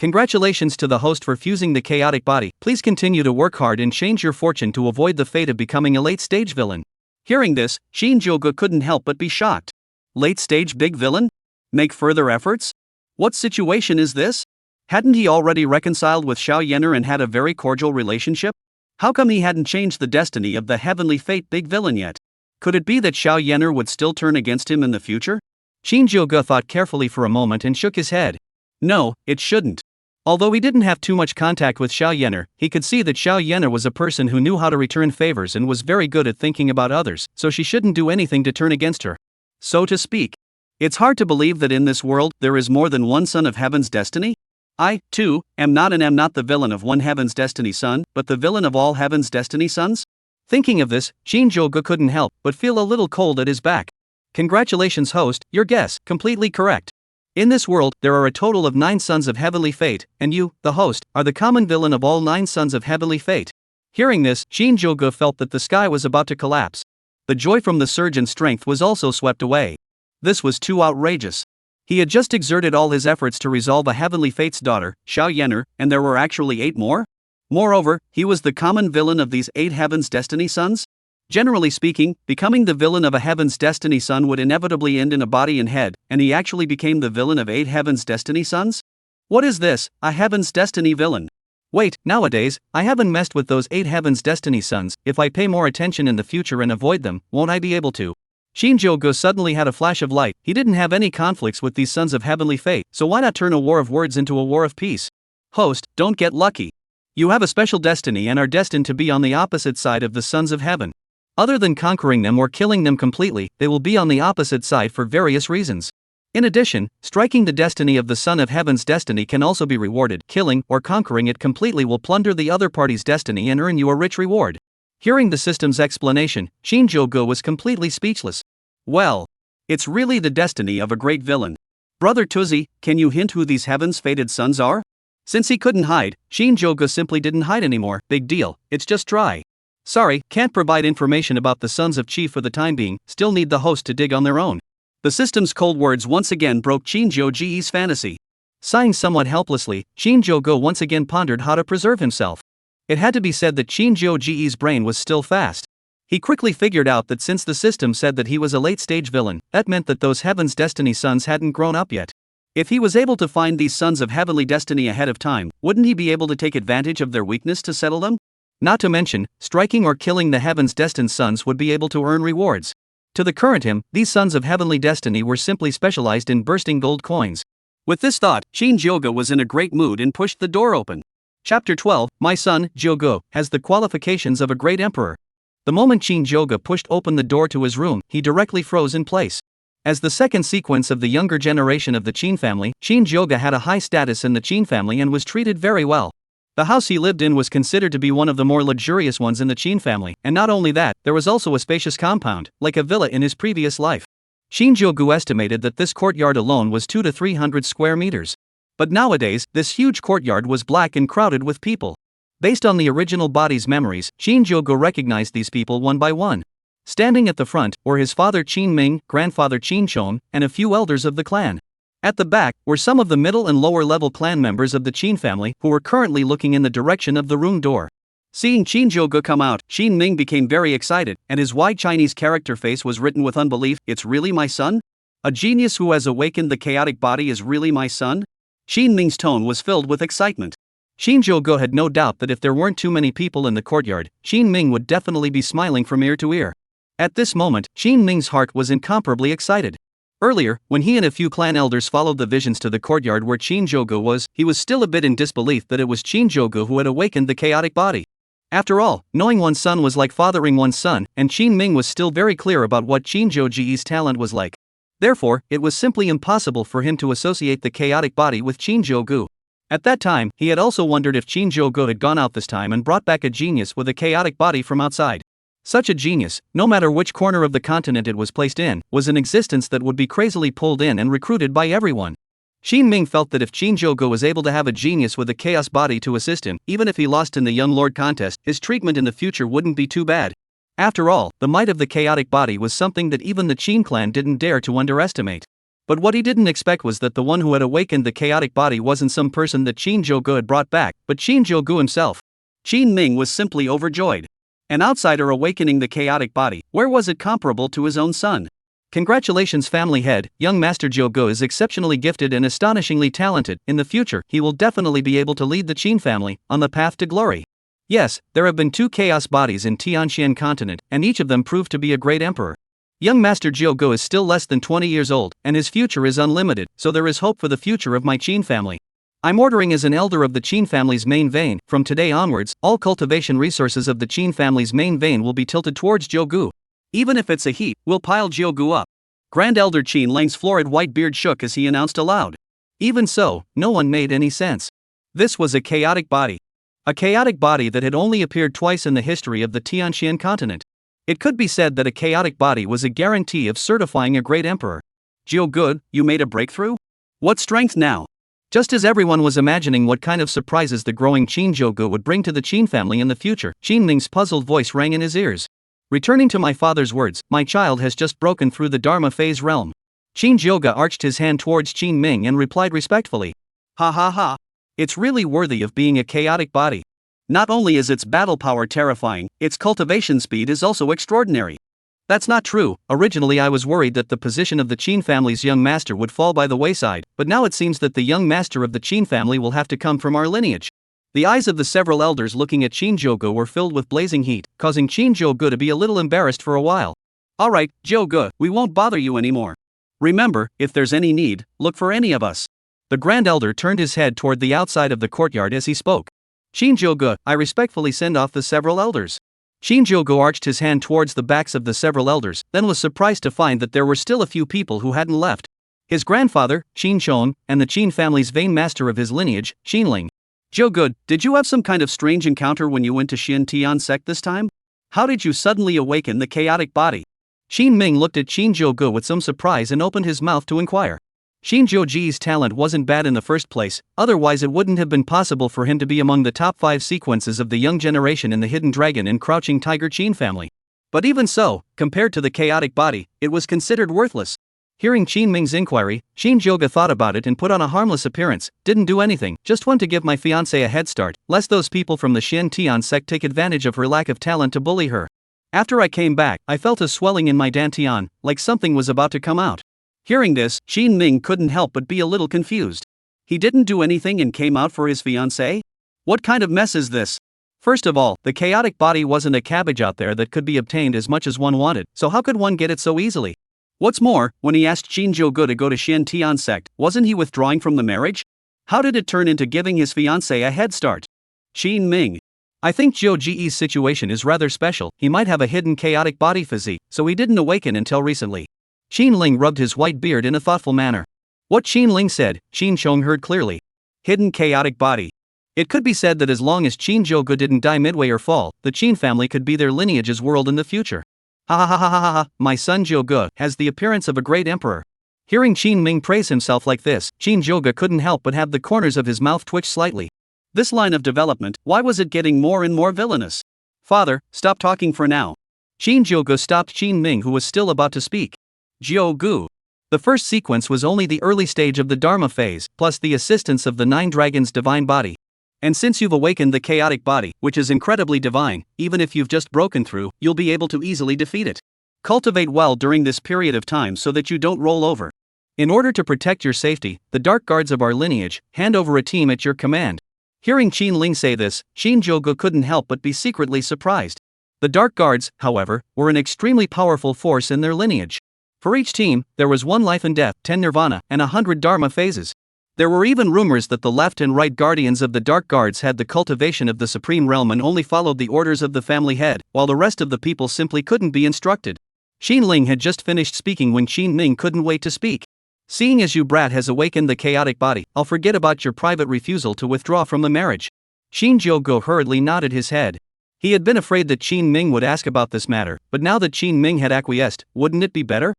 Congratulations to the host for fusing the chaotic body. Please continue to work hard and change your fortune to avoid the fate of becoming a late-stage villain. Hearing this, Shinjogo couldn't help but be shocked. Late-stage big villain? Make further efforts? What situation is this? Hadn't he already reconciled with Xiao Yener and had a very cordial relationship? How come he hadn't changed the destiny of the heavenly fate big villain yet? Could it be that Xiao Yener would still turn against him in the future? Shinjogo thought carefully for a moment and shook his head. No, it shouldn't. Although he didn't have too much contact with Xiao Yener, he could see that Xiao Yener was a person who knew how to return favors and was very good at thinking about others, so she shouldn't do anything to turn against her. So to speak. It's hard to believe that in this world there is more than one son of heaven's destiny? I, too, am not the villain of one heaven's destiny son, but the villain of all heaven's destiny sons? Thinking of this, Shinjogo couldn't help but feel a little cold at his back. Congratulations host, your guess, completely correct. In this world, there are a total of 9 sons of heavenly fate, and you, the host, are the common villain of all 9 sons of heavenly fate. Hearing this, Shinjogo felt that the sky was about to collapse. The joy from the surge in strength was also swept away. This was too outrageous. He had just exerted all his efforts to resolve a heavenly fate's daughter, Xiao Yener, and there were actually 8 more? Moreover, he was the common villain of these 8 heaven's destiny sons? Generally speaking, becoming the villain of a heaven's destiny son would inevitably end in a body and head, and he actually became the villain of 8 heaven's destiny sons? What is this, a heaven's destiny villain? Wait, nowadays, I haven't messed with those 8 heaven's destiny sons. If I pay more attention in the future and avoid them, won't I be able to? Shinjogo suddenly had a flash of light. He didn't have any conflicts with these sons of heavenly fate, so why not turn a war of words into a war of peace? Host, don't get lucky. You have a special destiny and are destined to be on the opposite side of the sons of heaven. Other than conquering them or killing them completely, they will be on the opposite side for various reasons. In addition, striking the destiny of the son of heaven's destiny can also be rewarded. Killing or conquering it completely will plunder the other party's destiny and earn you a rich reward. Hearing the system's explanation, Shinjogo was completely speechless. Well, it's really the destiny of a great villain. Brother Tuzi, can you hint who these heaven's fated sons are? Since he couldn't hide, Shinjogo simply didn't hide anymore. Big deal, it's just try. Sorry, can't provide information about the sons of Qi for the time being, still need the host to dig on their own. The system's cold words once again broke Shinjogo's fantasy. Sighing somewhat helplessly, Shinjogo once again pondered how to preserve himself. It had to be said that Shinjogo's brain was still fast. He quickly figured out that since the system said that he was a late-stage villain, that meant that those heaven's destiny sons hadn't grown up yet. If he was able to find these sons of heavenly destiny ahead of time, wouldn't he be able to take advantage of their weakness to settle them? Not to mention, striking or killing the heaven's destined sons would be able to earn rewards. To the current him, these sons of heavenly destiny were simply specialized in bursting gold coins. With this thought, Shinjogo was in a great mood and pushed the door open. Chapter 12, My son, Jogo, has the qualifications of a great emperor. The moment Shinjogo pushed open the door to his room, he directly froze in place. As the second sequence of the younger generation of the Qin family, Shinjogo had a high status in the Qin family and was treated very well. The house he lived in was considered to be one of the more luxurious ones in the Qin family, and not only that, there was also a spacious compound, like a villa in his previous life. Shinjogo estimated that this courtyard alone was 200 to 300 square meters. But nowadays, this huge courtyard was black and crowded with people. Based on the original body's memories, Shinjogo recognized these people one by one. Standing at the front were his father Qin Ming, grandfather Qin Chong, and a few elders of the clan. At the back were some of the middle and lower level clan members of the Qin family who were currently looking in the direction of the room door. Seeing Shinjogo come out, Qin Ming became very excited, and his wide Chinese character face was written with unbelief. It's really my son? A genius who has awakened the chaotic body is really my son? Qin Ming's tone was filled with excitement. Shinjogo had no doubt that if there weren't too many people in the courtyard, Qin Ming would definitely be smiling from ear to ear. At this moment, Qin Ming's heart was incomparably excited. Earlier, when he and a few clan elders followed the visions to the courtyard where Shinjogo was, he was still a bit in disbelief that it was Shinjogo who had awakened the chaotic body. After all, knowing one's son was like fathering one's son, and Qin Ming was still very clear about what Shinjogo's talent was like. Therefore, it was simply impossible for him to associate the chaotic body with Shinjogo. At that time, he had also wondered if Shinjogo had gone out this time and brought back a genius with a chaotic body from outside. Such a genius, no matter which corner of the continent it was placed in, was an existence that would be crazily pulled in and recruited by everyone. Qin Ming felt that if Shinjogo was able to have a genius with a chaos body to assist him, even if he lost in the young lord contest, his treatment in the future wouldn't be too bad. After all, the might of the chaotic body was something that even the Qin clan didn't dare to underestimate. But what he didn't expect was that the one who had awakened the chaotic body wasn't some person that Shinjogo had brought back, but Shinjogo himself. Qin Ming was simply overjoyed. An outsider awakening the chaotic body, where was it comparable to his own son? Congratulations, family head, young Master Jogo is exceptionally gifted and astonishingly talented. In the future, he will definitely be able to lead the Qin family on the path to glory. Yes, there have been 2 chaos bodies in Tianxian continent, and each of them proved to be a great emperor. Young Master Jogo is still less than 20 years old, and his future is unlimited, so there is hope for the future of my Qin family. I'm ordering as an elder of the Qin family's main vein. From today onwards, all cultivation resources of the Qin family's main vein will be tilted towards Jogu. Even if it's a heap, we'll pile Jogu up. Grand Elder Qin Ling's florid white beard shook as he announced aloud. Even so, no one made any sense. This was a chaotic body. A chaotic body that had only appeared twice in the history of the Tianxian continent. It could be said that a chaotic body was a guarantee of certifying a great emperor. Jogu, you made a breakthrough? What strength now? Just as everyone was imagining what kind of surprises the growing Shinjogo would bring to the Qin family in the future, Qin Ming's puzzled voice rang in his ears. Returning to my father's words, my child has just broken through the Dharma phase realm. Shinjogo arched his hand towards Qin Ming and replied respectfully. Ha ha ha. It's really worthy of being a chaotic body. Not only is its battle power terrifying, its cultivation speed is also extraordinary. That's not true. Originally I was worried that the position of the Qin family's young master would fall by the wayside, but now it seems that the young master of the Qin family will have to come from our lineage. The eyes of the several elders looking at Shinjogo were filled with blazing heat, causing Shinjogo to be a little embarrassed for a while. Alright, Jogo, we won't bother you anymore. Remember, if there's any need, look for any of us. The Grand Elder turned his head toward the outside of the courtyard as he spoke. Shinjogo, I respectfully send off the several elders. Shinjogo arched his hand towards the backs of the several elders, then was surprised to find that there were still a few people who hadn't left. His grandfather, Shinchong, and the Qin family's vain master of his lineage, Xinling. Jogo, did you have some kind of strange encounter when you went to Xintian sect this time? How did you suddenly awaken the chaotic body? Qin Ming looked at Shinjogo with some surprise and opened his mouth to inquire. Shinjogo's talent wasn't bad in the first place, otherwise it wouldn't have been possible for him to be among the top 5 sequences of the young generation in the Hidden Dragon and Crouching Tiger Qin family. But even so, compared to the chaotic body, it was considered worthless. Hearing Qin Ming's inquiry, Shinjogo thought about it and put on a harmless appearance. Didn't do anything, just want to give my fiancée a head start, lest those people from the Xintian sect take advantage of her lack of talent to bully her. After I came back, I felt a swelling in my dantian, like something was about to come out. Hearing this, Qin Ming couldn't help but be a little confused. He didn't do anything and came out for his fiancée? What kind of mess is this? First of all, the chaotic body wasn't a cabbage out there that could be obtained as much as one wanted, so how could one get it so easily? What's more, when he asked Shinjogo to go to Xintian sect, wasn't he withdrawing from the marriage? How did it turn into giving his fiancée a head start? Qin Ming. I think Chao Ji's situation is rather special. He might have a hidden chaotic body physique, so he didn't awaken until recently. Xinling rubbed his white beard in a thoughtful manner. What Xinling said, Xinchong heard clearly. Hidden chaotic body. It could be said that as long as Shinjogo didn't die midway or fall, the Qin family could be their lineage's world in the future. Ha ha ha ha ha ha, my son Jogo has the appearance of a great emperor. Hearing Qin Ming praise himself like this, Shinjogo couldn't help but have the corners of his mouth twitch slightly. This line of development, why was it getting more and more villainous? Father, stop talking for now. Shinjogo stopped Qin Ming, who was still about to speak. Jogu. The first sequence was only the early stage of the Dharma phase, plus the assistance of the 9 dragons' divine body. And since you've awakened the chaotic body, which is incredibly divine, even if you've just broken through, you'll be able to easily defeat it. Cultivate well during this period of time so that you don't roll over. In order to protect your safety, the dark guards of our lineage hand over a team at your command. Hearing Xinling say this, Shinjogo couldn't help but be secretly surprised. The dark guards, however, were an extremely powerful force in their lineage. For each team, there was 1 life and death, 10 nirvana, and 100 dharma phases. There were even rumors that the left and right guardians of the Dark Guards had the cultivation of the Supreme Realm and only followed the orders of the family head, while the rest of the people simply couldn't be instructed. Xinling had just finished speaking when Qin Ming couldn't wait to speak. Seeing as you brat has awakened the chaotic body, I'll forget about your private refusal to withdraw from the marriage. Shinjogo hurriedly nodded his head. He had been afraid that Qin Ming would ask about this matter, but now that Qin Ming had acquiesced, wouldn't it be better?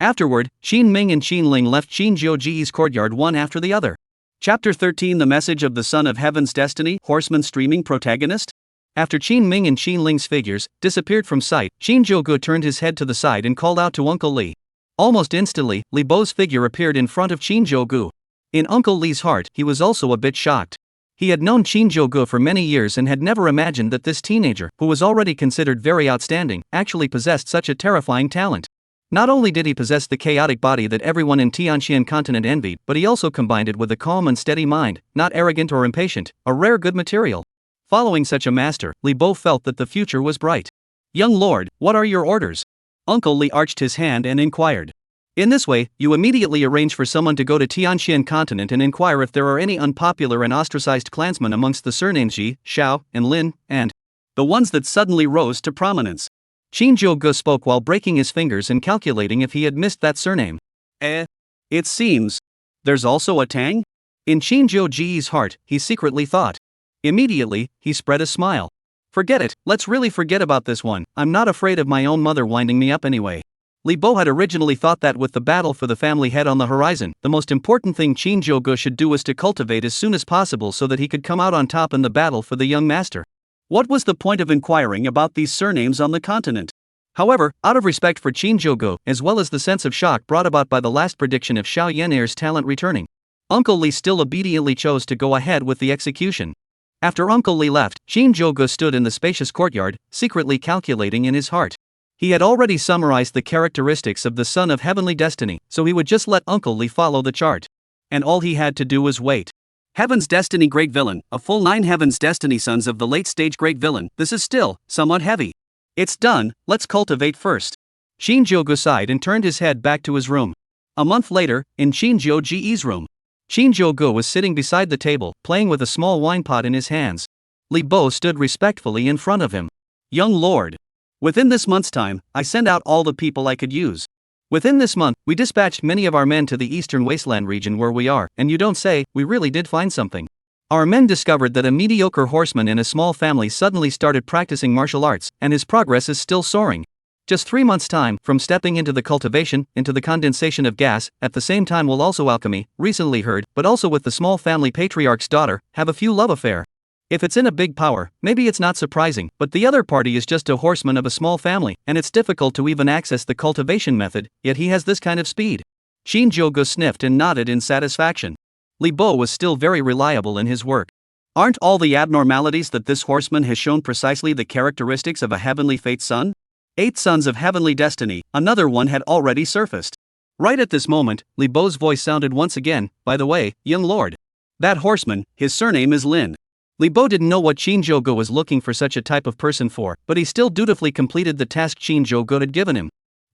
Afterward, Qin Ming and Xinling left Shinjogo's courtyard one after the other. Chapter 13 The Message of the Son of Heaven's Destiny, Horseman Streaming Protagonist? After Qin Ming and Xinling's figures disappeared from sight, Shinjogo turned his head to the side and called out to Uncle Li. Almost instantly, Li Bo's figure appeared in front of Shinjogo. In Uncle Li's heart, he was also a bit shocked. He had known Shinjogo for many years and had never imagined that this teenager, who was already considered very outstanding, actually possessed such a terrifying talent. Not only did he possess the chaotic body that everyone in Tianxian continent envied, but he also combined it with a calm and steady mind, not arrogant or impatient, a rare good material. Following such a master, Li Bo felt that the future was bright. "Young lord, what are your orders?" Uncle Li arched his hand and inquired. "In this way, you immediately arrange for someone to go to Tianxian continent and inquire if there are any unpopular and ostracized clansmen amongst the surnames Ji, Shao, and Lin, and the ones that suddenly rose to prominence." Shinjogo spoke while breaking his fingers and calculating if he had missed that surname. It seems. There's also a Tang? In Shinjogo's heart, he secretly thought. Immediately, he spread a smile. "Forget it, let's really forget about this one, I'm not afraid of my own mother winding me up anyway." Li Bo had originally thought that with the battle for the family head on the horizon, the most important thing Shinjogo should do was to cultivate as soon as possible so that he could come out on top in the battle for the young master. What was the point of inquiring about these surnames on the continent? However, out of respect for Shinjogo, as well as the sense of shock brought about by the last prediction of Xiao Yan'er's talent returning, Uncle Li still obediently chose to go ahead with the execution. After Uncle Li left, Shinjogo stood in the spacious courtyard, secretly calculating in his heart. He had already summarized the characteristics of the son of heavenly destiny, so he would just let Uncle Li follow the chart. And all he had to do was wait. Heaven's Destiny Great Villain, a full 9 Heaven's Destiny Sons of the late stage Great Villain, this is still somewhat heavy. It's done, let's cultivate first. Shinjogo sighed and turned his head back to his room. A month later, in Shinjogo's room, Shinjogo was sitting beside the table, playing with a small wine pot in his hands. Li Bo stood respectfully in front of him. "Young lord, within this month's time, I sent out all the people I could use. Within this month, we dispatched many of our men to the eastern wasteland region where we are, and you don't say, we really did find something. Our men discovered that a mediocre horseman in a small family suddenly started practicing martial arts, and his progress is still soaring. Just 3 months' time, from stepping into the cultivation, into the condensation of gas, at the same time will also alchemy, recently heard, but also with the small family patriarch's daughter, have a few love affair. If it's in a big power, maybe it's not surprising, but the other party is just a horseman of a small family, and it's difficult to even access the cultivation method, yet he has this kind of speed." Shinjogo sniffed and nodded in satisfaction. Li Bo was still very reliable in his work. Aren't all the abnormalities that this horseman has shown precisely the characteristics of a heavenly fate son? 8 sons of heavenly destiny, another one had already surfaced. Right at this moment, Li Bo's voice sounded once again, "By the way, young lord. That horseman, his surname is Lin." Li Bo didn't know what Shinjogo was looking for such a type of person for, but he still dutifully completed the task Shinjogo had given him.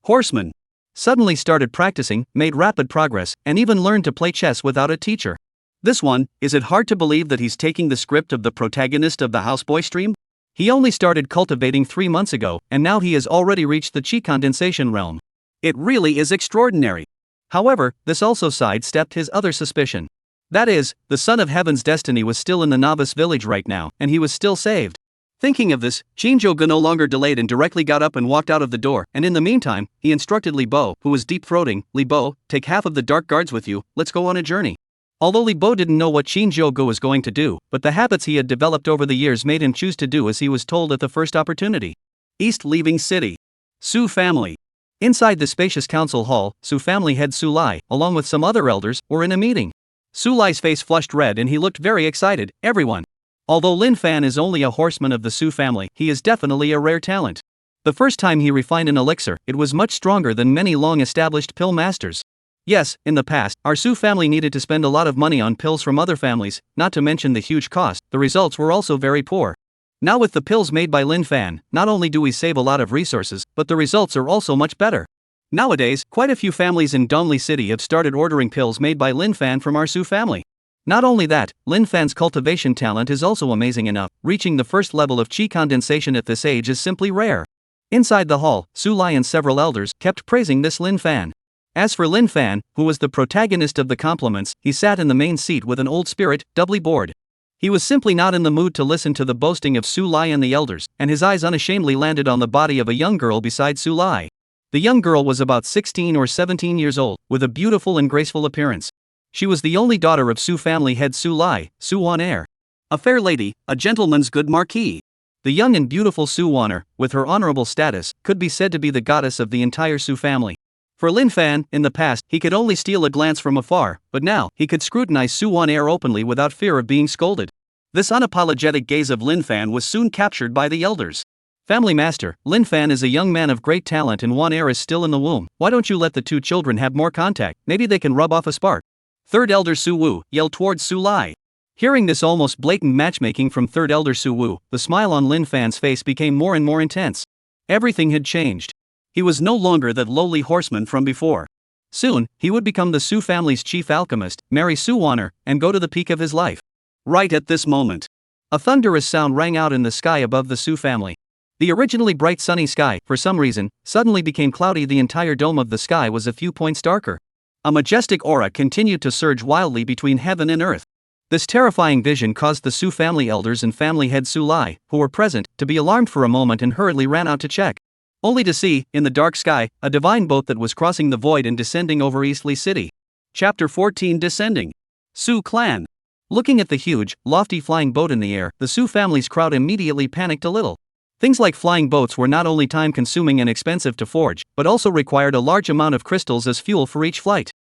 Horseman. Suddenly started practicing, made rapid progress, and even learned to play chess without a teacher. This one, is it hard to believe that he's taking the script of the protagonist of the Houseboy stream? He only started cultivating 3 months ago, and now he has already reached the Qi condensation realm. It really is extraordinary. However, this also sidestepped his other suspicion. That is, the son of heaven's destiny was still in the novice village right now, and he was still saved. Thinking of this, Shinjogo no longer delayed and directly got up and walked out of the door, and in the meantime, he instructed Li Bo, who was deep-throating, "Li Bo, take half of the dark guards with you, let's go on a journey." Although Li Bo didn't know what Shinjogo was going to do, but the habits he had developed over the years made him choose to do as he was told at the first opportunity. East leaving city. Su family. Inside the spacious council hall, Su family head Su Lai, along with some other elders, were in a meeting. Su Lai's face flushed red and he looked very excited. "Everyone. Although Lin Fan is only a horseman of the Su family, he is definitely a rare talent. The first time he refined an elixir, it was much stronger than many long-established pill masters. Yes, in the past, our Su family needed to spend a lot of money on pills from other families, not to mention the huge cost, the results were also very poor. Now with the pills made by Lin Fan, not only do we save a lot of resources, but the results are also much better. Nowadays, quite a few families in Dongli City have started ordering pills made by Lin Fan from our Su family. Not only that, Lin Fan's cultivation talent is also amazing enough, reaching the first level of Qi condensation at this age is simply rare." Inside the hall, Su Lai and several elders kept praising this Lin Fan. As for Lin Fan, who was the protagonist of the compliments, he sat in the main seat with an old spirit, doubly bored. He was simply not in the mood to listen to the boasting of Su Lai and the elders, and his eyes unashamedly landed on the body of a young girl beside Su Lai. The young girl was about 16 or 17 years old, with a beautiful and graceful appearance. She was the only daughter of Su family head Su Lai, Su Wan'er. A fair lady, a gentleman's good marquis. The young and beautiful Su Wan'er, with her honorable status, could be said to be the goddess of the entire Su family. For Lin Fan, in the past, he could only steal a glance from afar, but now, he could scrutinize Su on air openly without fear of being scolded. This unapologetic gaze of Lin Fan was soon captured by the elders. Family Master, Lin Fan is a young man of great talent and one heir is still in the womb. Why don't you let the two children have more contact? Maybe they can rub off a spark. Third Elder Su Wu yelled towards Su Lai. Hearing this almost blatant matchmaking from Third Elder Su Wu, the smile on Lin Fan's face became more and more intense. Everything had changed. He was no longer that lowly horseman from before. Soon, he would become the Su family's chief alchemist, marry Su Honor, and go to the peak of his life. Right at this moment, a thunderous sound rang out in the sky above the Su family. The originally bright sunny sky, for some reason, suddenly became cloudy. The entire dome of the sky was a few points darker. A majestic aura continued to surge wildly between heaven and earth. This terrifying vision caused the Su family elders and family head Su Lai, who were present, to be alarmed for a moment and hurriedly ran out to check. Only to see, in the dark sky, a divine boat that was crossing the void and descending over Eastleigh City. Chapter 14 Descending. Su Clan. Looking at the huge, lofty flying boat in the air, the Su family's crowd immediately panicked a little. Things like flying boats were not only time-consuming and expensive to forge, but also required a large amount of crystals as fuel for each flight.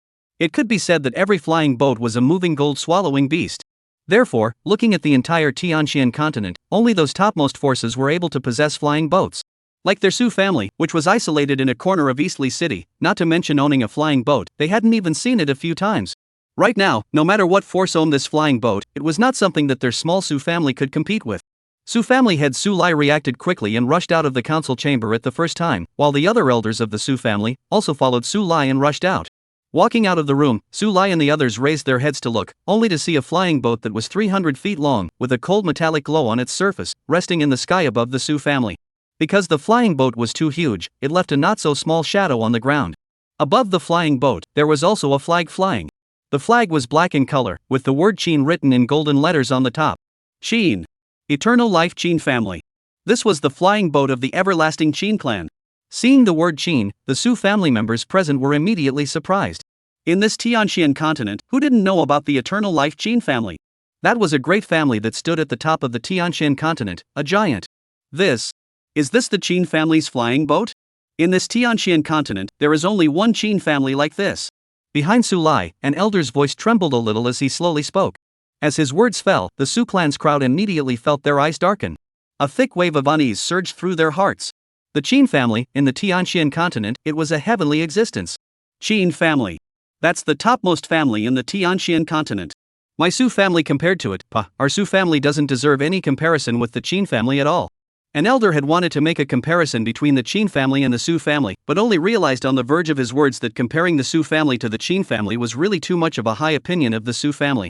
It could be said that every flying boat was a moving gold-swallowing beast. Therefore, looking at the entire Tianxian continent, only those topmost forces were able to possess flying boats. Like their Su family, which was isolated in a corner of Eastleigh City, not to mention owning a flying boat, they hadn't even seen it a few times. Right now, no matter what force owned this flying boat, it was not something that their small Su family could compete with. Su family head Su Lai reacted quickly and rushed out of the council chamber at the first time, while the other elders of the Su family also followed Su Lai and rushed out. Walking out of the room, Su Lai and the others raised their heads to look, only to see a flying boat that was 300 feet long, with a cold metallic glow on its surface, resting in the sky above the Su family. Because the flying boat was too huge, it left a not-so-small shadow on the ground. Above the flying boat, there was also a flag flying. The flag was black in color, with the word Qing written in golden letters on the top. Qing. Eternal Life Qing Family. This was the flying boat of the everlasting Qing clan. Seeing the word Qing, the Su family members present were immediately surprised. In this Tianxian continent, who didn't know about the Eternal Life Qing family? That was a great family that stood at the top of the Tianxian continent, a giant. Is this the Qing family's flying boat? In this Tianxian continent, there is only one Qing family like this. Behind Su Lai, an elder's voice trembled a little as he slowly spoke. As his words fell, the Su clan's crowd immediately felt their eyes darken. A thick wave of unease surged through their hearts. The Qing family, in the Tianxian continent, it was a heavenly existence. Qing family. That's the topmost family in the Tianxian continent. My Su family compared to it, our Su family doesn't deserve any comparison with the Qing family at all. An elder had wanted to make a comparison between the Qing family and the Su family, but only realized on the verge of his words that comparing the Su family to the Qing family was really too much of a high opinion of the Su family.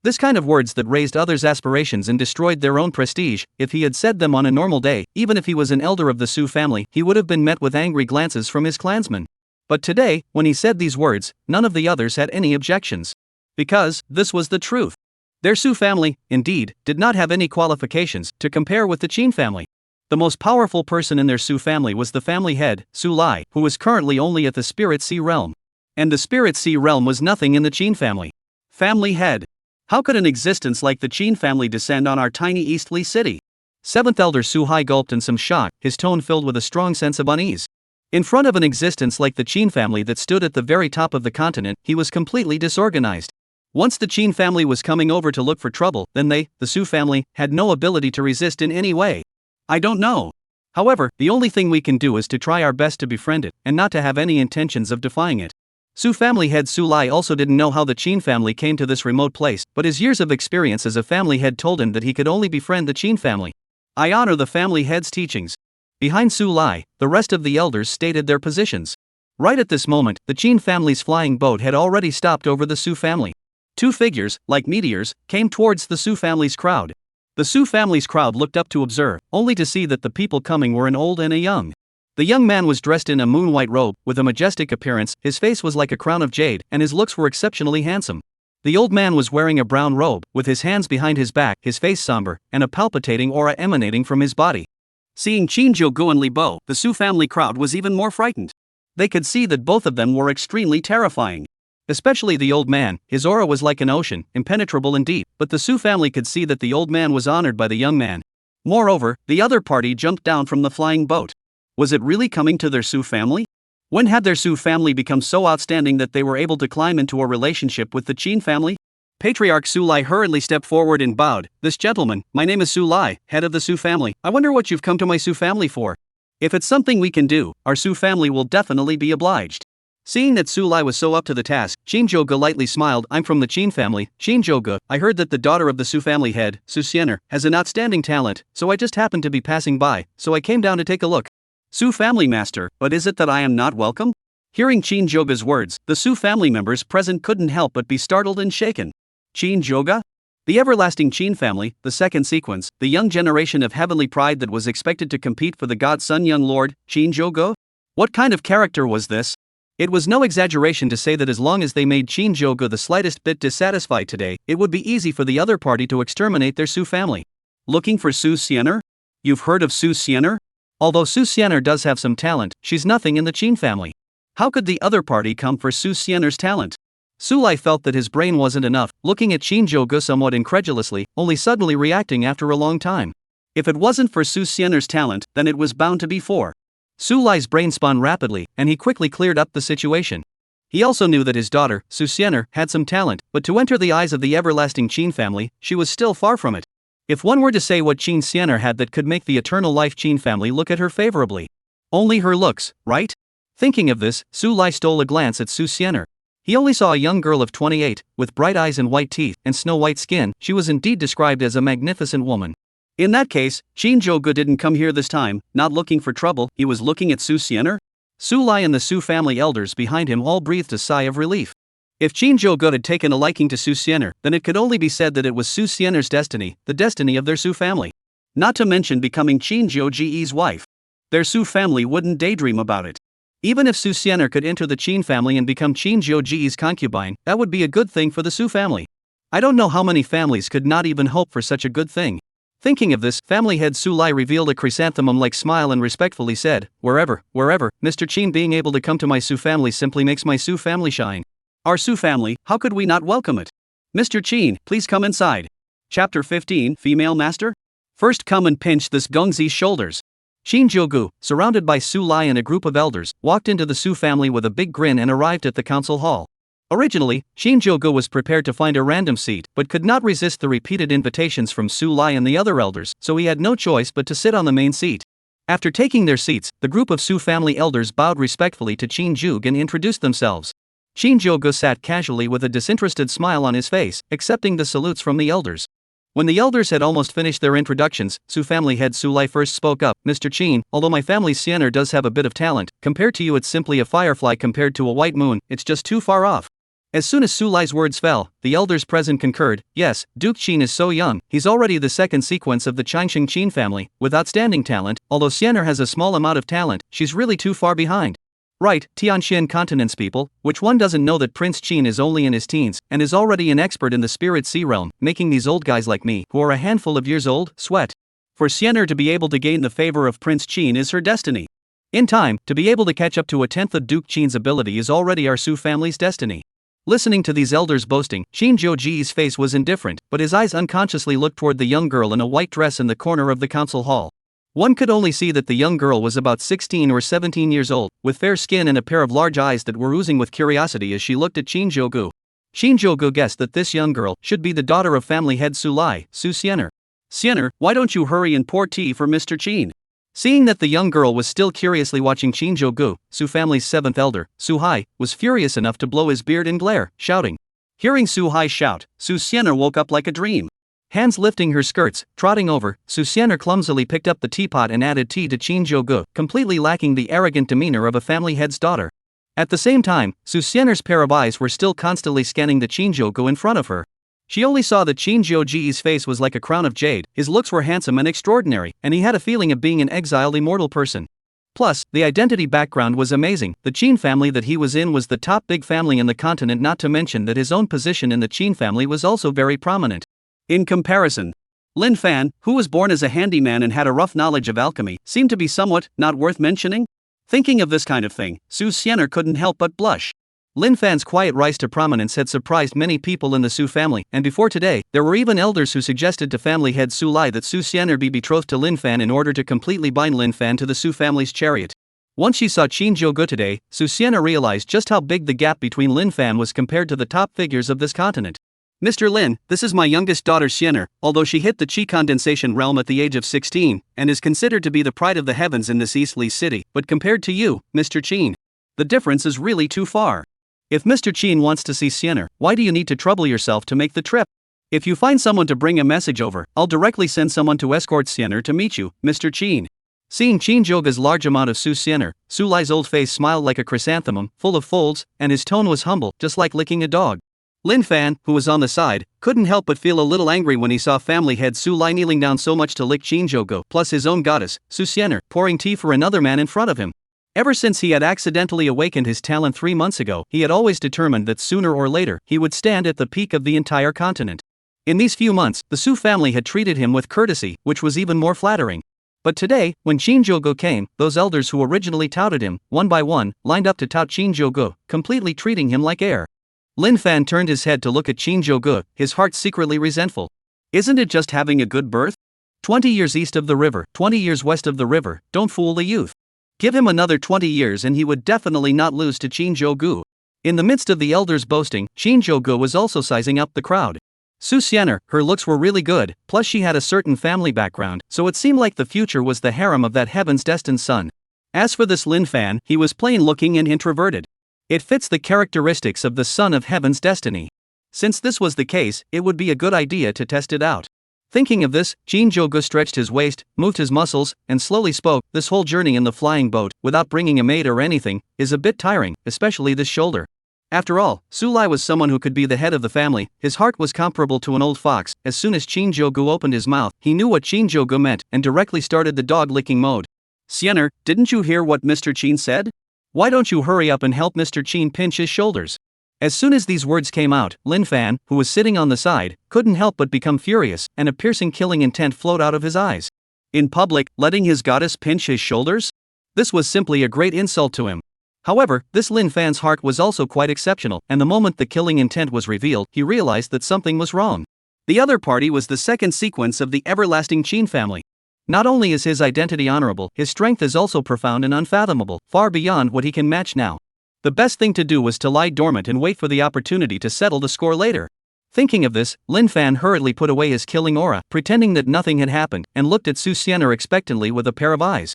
This kind of words that raised others' aspirations and destroyed their own prestige, if he had said them on a normal day, even if he was an elder of the Su family, he would have been met with angry glances from his clansmen. But today, when he said these words, none of the others had any objections. Because, this was the truth. Their Su family, indeed, did not have any qualifications to compare with the Qing family. The most powerful person in their Su family was the family head, Su Lai, who was currently only at the Spirit Sea realm. And the Spirit Sea realm was nothing in the Qing family. Family head. How could an existence like the Qing family descend on our tiny Eastleigh City? Seventh Elder Su Hai gulped in some shock, his tone filled with a strong sense of unease. In front of an existence like the Qing family that stood at the very top of the continent, he was completely disorganized. Once the Qing family was coming over to look for trouble, then they, the Su family, had no ability to resist in any way. I don't know. However, the only thing we can do is to try our best to befriend it, and not to have any intentions of defying it. Su family head Su Lai also didn't know how the Qing family came to this remote place, but his years of experience as a family head told him that he could only befriend the Qing family. I honor the family head's teachings. Behind Su Lai, the rest of the elders stated their positions. Right at this moment, the Qing family's flying boat had already stopped over the Su family. Two figures, like meteors, came towards the Su family's crowd. The Su family's crowd looked up to observe, only to see that the people coming were an old and a young. The young man was dressed in a moon-white robe, with a majestic appearance, his face was like a crown of jade, and his looks were exceptionally handsome. The old man was wearing a brown robe, with his hands behind his back, his face somber, and a palpitating aura emanating from his body. Seeing Shinjogo and Li Bo, the Su family crowd was even more frightened. They could see that both of them were extremely terrifying. Especially the old man, his aura was like an ocean, impenetrable and deep, but the Su family could see that the old man was honored by the young man. Moreover, the other party jumped down from the flying boat. Was it really coming to their Su family? When had their Su family become so outstanding that they were able to climb into a relationship with the Qin family? Patriarch Su Lai hurriedly stepped forward and bowed. This gentleman, my name is Su Lai, head of the Su family. I wonder what you've come to my Su family for. If it's something we can do, our Su family will definitely be obliged. Seeing that Su Lai was so up to the task, Shinjogo lightly smiled. I'm from the Qin family, Shinjogo. I heard that the daughter of the Su family head, Su Xianer, has an outstanding talent, so I just happened to be passing by, so I came down to take a look. Su family master, but is it that I am not welcome? Hearing Shinjoga's words, the Su family members present couldn't help but be startled and shaken. Shinjoga? The everlasting Qin family, the second sequence, the young generation of heavenly pride that was expected to compete for the god Sun young lord, Shinjogo? What kind of character was this? It was no exaggeration to say that as long as they made Shinjogo the slightest bit dissatisfied today, it would be easy for the other party to exterminate their Su family. Looking for Su Xianer? You've heard of Su Xianer? Although Su Xianer does have some talent, she's nothing in the Qin family. How could the other party come for Su Xianer's talent? Su Lai felt that his brain wasn't enough, looking at Shinjogo somewhat incredulously, only suddenly reacting after a long time. If it wasn't for Su Xianer's talent, then it was bound to be for. Su Lai's brain spun rapidly, and he quickly cleared up the situation. He also knew that his daughter, Su Xianer, had some talent, but to enter the eyes of the everlasting Qin family, she was still far from it. If one were to say what Qin Xianer had that could make the eternal life Qin family look at her favorably. Only her looks, right? Thinking of this, Su Lai stole a glance at Su Xianer. He only saw a young girl of 28, with bright eyes and white teeth, and snow-white skin. She was indeed described as a magnificent woman. In that case, Shinjogo didn't come here this time, not looking for trouble, he was looking at Su Xianer? Su Lai and the Su family elders behind him all breathed a sigh of relief. If Shinjogo had taken a liking to Su Xianer, then it could only be said that it was Su Xianer's destiny, the destiny of their Su family. Not to mention becoming Shinjogo's wife. Their Su family wouldn't daydream about it. Even if Su Xianer could enter the Qin family and become Shinjogo's concubine, that would be a good thing for the Su family. I don't know how many families could not even hope for such a good thing. Thinking of this, family head Su Lai revealed a chrysanthemum-like smile and respectfully said, wherever, Mr. Qin being able to come to my Su family simply makes my Su family shine. Our Su family, how could we not welcome it? Mr. Qin, please come inside. Chapter 15, Female Master? First come and pinch this Gongzi's shoulders. Shinjogo, surrounded by Su Lai and a group of elders, walked into the Su family with a big grin and arrived at the council hall. Originally, Shinjogo was prepared to find a random seat, but could not resist the repeated invitations from Su Lai and the other elders, so he had no choice but to sit on the main seat. After taking their seats, the group of Su family elders bowed respectfully to Shinjogo and introduced themselves. Shinjogo sat casually with a disinterested smile on his face, accepting the salutes from the elders. When the elders had almost finished their introductions, Su family head Su Lai first spoke up. Mr. Qin, although my family's Xianer does have a bit of talent, compared to you it's simply a firefly compared to a white moon, it's just too far off. As soon as Su Lai's words fell, the elders present concurred. Yes, Duke Qin is so young, he's already the second sequence of the Changsheng Qin family, with outstanding talent. Although Xianer has a small amount of talent, she's really too far behind. Right, Tianxian continent's people, which one doesn't know that Prince Qin is only in his teens, and is already an expert in the spirit sea realm, making these old guys like me, who are a handful of years old, sweat. For Xianer to be able to gain the favor of Prince Qin is her destiny. In time, to be able to catch up to a tenth of Duke Qin's ability is already our Su family's destiny. Listening to these elders boasting, Shinjogo's face was indifferent, but his eyes unconsciously looked toward the young girl in a white dress in the corner of the council hall. One could only see that the young girl was about 16 or 17 years old, with fair skin and a pair of large eyes that were oozing with curiosity as she looked at Shinjogo. Shinjogo guessed that this young girl should be the daughter of family head Su Lai, Su Xianer. Xianer, why don't you hurry and pour tea for Mr. Qin? Seeing that the young girl was still curiously watching Shinjogo, Su family's seventh elder, Su Hai, was furious enough to blow his beard and glare, shouting. Hearing Su Hai shout, Su Xianer woke up like a dream. Hands lifting her skirts, trotting over, Su Xianer clumsily picked up the teapot and added tea to Shinjogo, completely lacking the arrogant demeanor of a family head's daughter. At the same time, Su Xianer's pair of eyes were still constantly scanning the Shinjogo in front of her. She only saw that Shinjogo's face was like a crown of jade, his looks were handsome and extraordinary, and he had a feeling of being an exiled immortal person. Plus, the identity background was amazing. The Qin family that he was in was the top big family in the continent, not to mention that his own position in the Qin family was also very prominent. In comparison, Lin Fan, who was born as a handyman and had a rough knowledge of alchemy, seemed to be somewhat not worth mentioning. Thinking of this kind of thing, Su Xianer couldn't help but blush. Lin Fan's quiet rise to prominence had surprised many people in the Su family, and before today, there were even elders who suggested to family head Su Lai that Su Xianer be betrothed to Lin Fan in order to completely bind Lin Fan to the Su family's chariot. Once she saw Shinjogo today, Susiana realized just how big the gap between Lin Fan was compared to the top figures of this continent. Mr. Lin, this is my youngest daughter Xianer, although she hit the Qi condensation realm at the age of 16, and is considered to be the pride of the heavens in this eastly city, but compared to you, Mr. Qin, the difference is really too far. If Mr. Qin wants to see Xianer, why do you need to trouble yourself to make the trip? If you find someone to bring a message over, I'll directly send someone to escort Xianer to meet you, Mr. Qin. Seeing Shinjogo's large amount of Su Xianer, Su Lai's old face smiled like a chrysanthemum, full of folds, and his tone was humble, just like licking a dog. Lin Fan, who was on the side, couldn't help but feel a little angry when he saw family head Su Lai kneeling down so much to lick Shinjogo, plus his own goddess, Su Xianer, pouring tea for another man in front of him. Ever since he had accidentally awakened his talent 3 months ago, he had always determined that sooner or later, he would stand at the peak of the entire continent. In these few months, the Su family had treated him with courtesy, which was even more flattering. But today, when Shinjogo came, those elders who originally touted him, one by one, lined up to tout Shinjogo, completely treating him like air. Lin Fan turned his head to look at Shinjogo, his heart secretly resentful. Isn't it just having a good birth? 20 years east of the river, 20 years west of the river, don't fool the youth. Give him another 20 years and he would definitely not lose to Shinjogo. In the midst of the elders boasting, Shinjogo was also sizing up the crowd. Su Xianer, her looks were really good, plus she had a certain family background, so it seemed like the future was the harem of that heaven's destined son. As for this Lin Fan, he was plain looking and introverted. It fits the characteristics of the son of heaven's destiny. Since this was the case, it would be a good idea to test it out. Thinking of this, Shinjogo stretched his waist, moved his muscles, and slowly spoke. This whole journey in the flying boat, without bringing a maid or anything, is a bit tiring, especially this shoulder. After all, Su Lai was someone who could be the head of the family. His heart was comparable to an old fox. As soon as Shinjogo opened his mouth, he knew what Shinjogo meant, and directly started the dog-licking mode. Xianer, didn't you hear what Mr. Qin said? Why don't you hurry up and help Mr. Qin pinch his shoulders? As soon as these words came out, Lin Fan, who was sitting on the side, couldn't help but become furious, and a piercing killing intent flowed out of his eyes. In public, letting his goddess pinch his shoulders? This was simply a great insult to him. However, this Lin Fan's heart was also quite exceptional, and the moment the killing intent was revealed, he realized that something was wrong. The other party was the second sequence of the everlasting Qin family. Not only is his identity honorable, his strength is also profound and unfathomable, far beyond what he can match now. The best thing to do was to lie dormant and wait for the opportunity to settle the score later. Thinking of this, Lin Fan hurriedly put away his killing aura, pretending that nothing had happened, and looked at Su Xianer expectantly with a pair of eyes.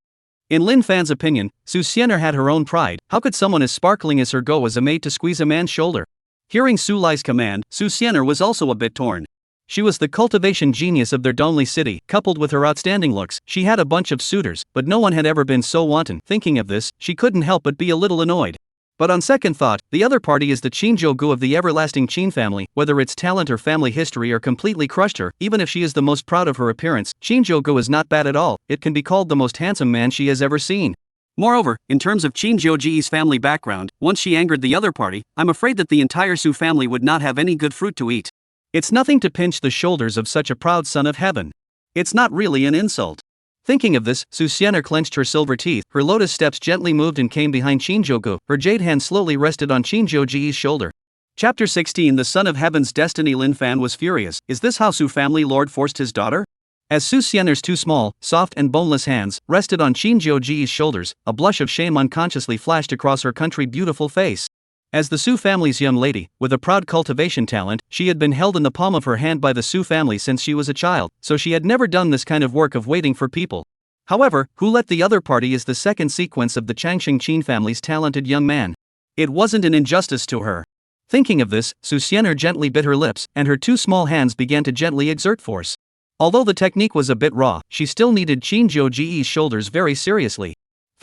In Lin Fan's opinion, Su Xianer had her own pride. How could someone as sparkling as her go as a maid to squeeze a man's shoulder? Hearing Su Lai's command, Su Xianer was also a bit torn. She was the cultivation genius of their Donli city. Coupled with her outstanding looks, she had a bunch of suitors, but no one had ever been so wanton. Thinking of this, she couldn't help but be a little annoyed. But on second thought, the other party is the Shinjogo of the everlasting Qin family. Whether its talent or family history are completely crushed her, even if she is the most proud of her appearance, Shinjogo is not bad at all. It can be called the most handsome man she has ever seen. Moreover, in terms of Shinjogo's family background, once she angered the other party, I'm afraid that the entire Su family would not have any good fruit to eat. It's nothing to pinch the shoulders of such a proud son of heaven. It's not really an insult. Thinking of this, Su Xianer clenched her silver teeth, her lotus steps gently moved and came behind Shinjogo, her jade hand slowly rested on Shinjogo's shoulder. Chapter 16 The son of heaven's destiny. Lin Fan was furious. Is this how Su family lord forced his daughter? As Su Xianer's two small, soft and boneless hands rested on Shinjogo's shoulders, a blush of shame unconsciously flashed across her country beautiful face. As the Su family's young lady, with a proud cultivation talent, she had been held in the palm of her hand by the Su family since she was a child, so she had never done this kind of work of waiting for people. However, who let the other party is the second sequence of the Changsheng Qin family's talented young man. It wasn't an injustice to her. Thinking of this, Su Xianer gently bit her lips, and her two small hands began to gently exert force. Although the technique was a bit raw, she still needed Shinjogo's shoulders very seriously.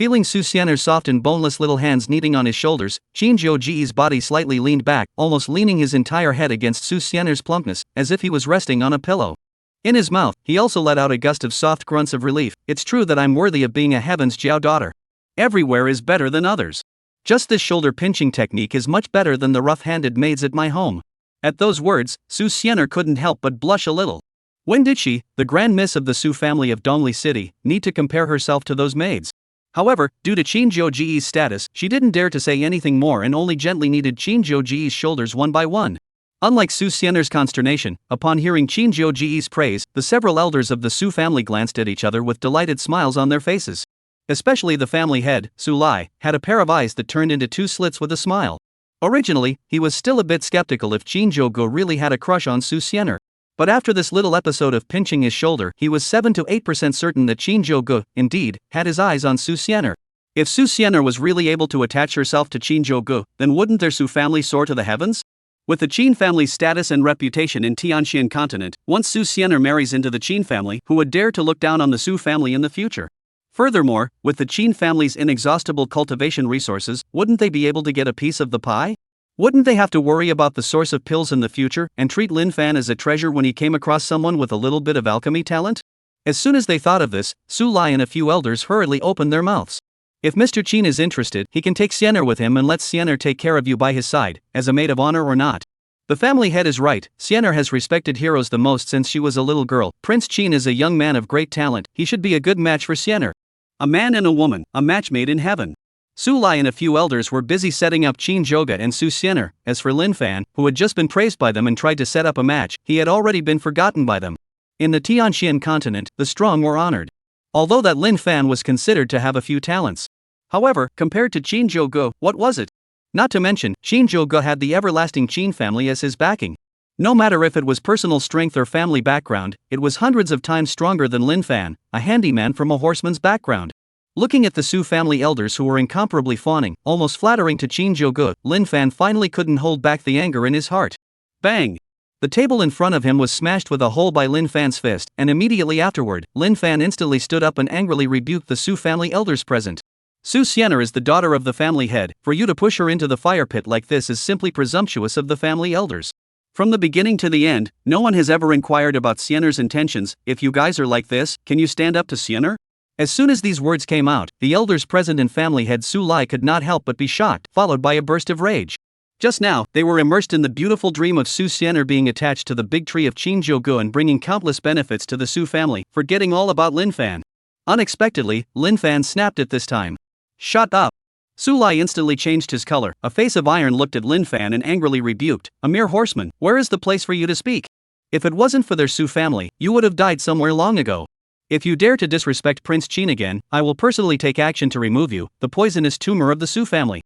Feeling Su Xianer's soft and boneless little hands kneading on his shoulders, Shinjogo's body slightly leaned back, almost leaning his entire head against Su Xianer's plumpness, as if he was resting on a pillow. In his mouth, he also let out a gust of soft grunts of relief. It's true that I'm worthy of being a heaven's Jiao daughter. Everywhere is better than others. Just this shoulder pinching technique is much better than the rough-handed maids at my home. At those words, Su Xianer couldn't help but blush a little. When did she, the grand miss of the Su family of Dongli City, need to compare herself to those maids? However, due to Shinjogo's status, she didn't dare to say anything more and only gently kneaded Shinjogo's shoulders one by one. Unlike Su Xianer's consternation, upon hearing Shinjogo's praise, the several elders of the Su family glanced at each other with delighted smiles on their faces. Especially the family head, Su Lai, had a pair of eyes that turned into two slits with a smile. Originally, he was still a bit skeptical if Shinjogo really had a crush on Su Xian'er. But after this little episode of pinching his shoulder, he was 7 to 8% certain that Shinjogo, indeed, had his eyes on Su Xian'er. If Su Xian'er was really able to attach herself to Shinjogo, then wouldn't their Su family soar to the heavens? With the Qin family's status and reputation in Tianxian continent, once Su Xian'er marries into the Qin family, who would dare to look down on the Su family in the future? Furthermore, with the Qin family's inexhaustible cultivation resources, wouldn't they be able to get a piece of the pie? Wouldn't they have to worry about the source of pills in the future and treat Lin Fan as a treasure when he came across someone with a little bit of alchemy talent? As soon as they thought of this, Su Lai and a few elders hurriedly opened their mouths. If Mr. Qin is interested, he can take Xian'er with him and let Xian'er take care of you by his side, as a maid of honor or not. The family head is right, Xian'er has respected heroes the most since she was a little girl. Prince Qin is a young man of great talent, he should be a good match for Xian'er. A man and a woman, a match made in heaven. Su Lai and a few elders were busy setting up Shinjogo and Su Xian'er. As for Lin Fan, who had just been praised by them and tried to set up a match, he had already been forgotten by them. In the Tianxian continent, the strong were honored. Although that Lin Fan was considered to have a few talents. However, compared to Shinjogo, what was it? Not to mention, Shinjogo had the everlasting Qin family as his backing. No matter if it was personal strength or family background, it was hundreds of times stronger than Lin Fan, a handyman from a horseman's background. Looking at the Su family elders who were incomparably fawning, almost flattering to Shinjogo, Lin Fan finally couldn't hold back the anger in his heart. Bang! The table in front of him was smashed with a hole by Lin Fan's fist, and immediately afterward, Lin Fan instantly stood up and angrily rebuked the Su family elders present. Su Xian'er is the daughter of the family head, for you to push her into the fire pit like this is simply presumptuous of the family elders. From the beginning to the end, no one has ever inquired about Xian'er's intentions. If you guys are like this, can you stand up to Xian'er? As soon as these words came out, the elders present and family head Su Lai could not help but be shocked, followed by a burst of rage. Just now, they were immersed in the beautiful dream of Su Xian'er being attached to the big tree of Shinjogo and bringing countless benefits to the Su family, forgetting all about Lin Fan. Unexpectedly, Lin Fan snapped at this time. Shut up! Su Lai instantly changed his color. A face of iron looked at Lin Fan and angrily rebuked, "A mere horseman, where is the place for you to speak? If it wasn't for their Su family, you would have died somewhere long ago. If you dare to disrespect Prince Qin again, I will personally take action to remove you, the poisonous tumor of the Su family."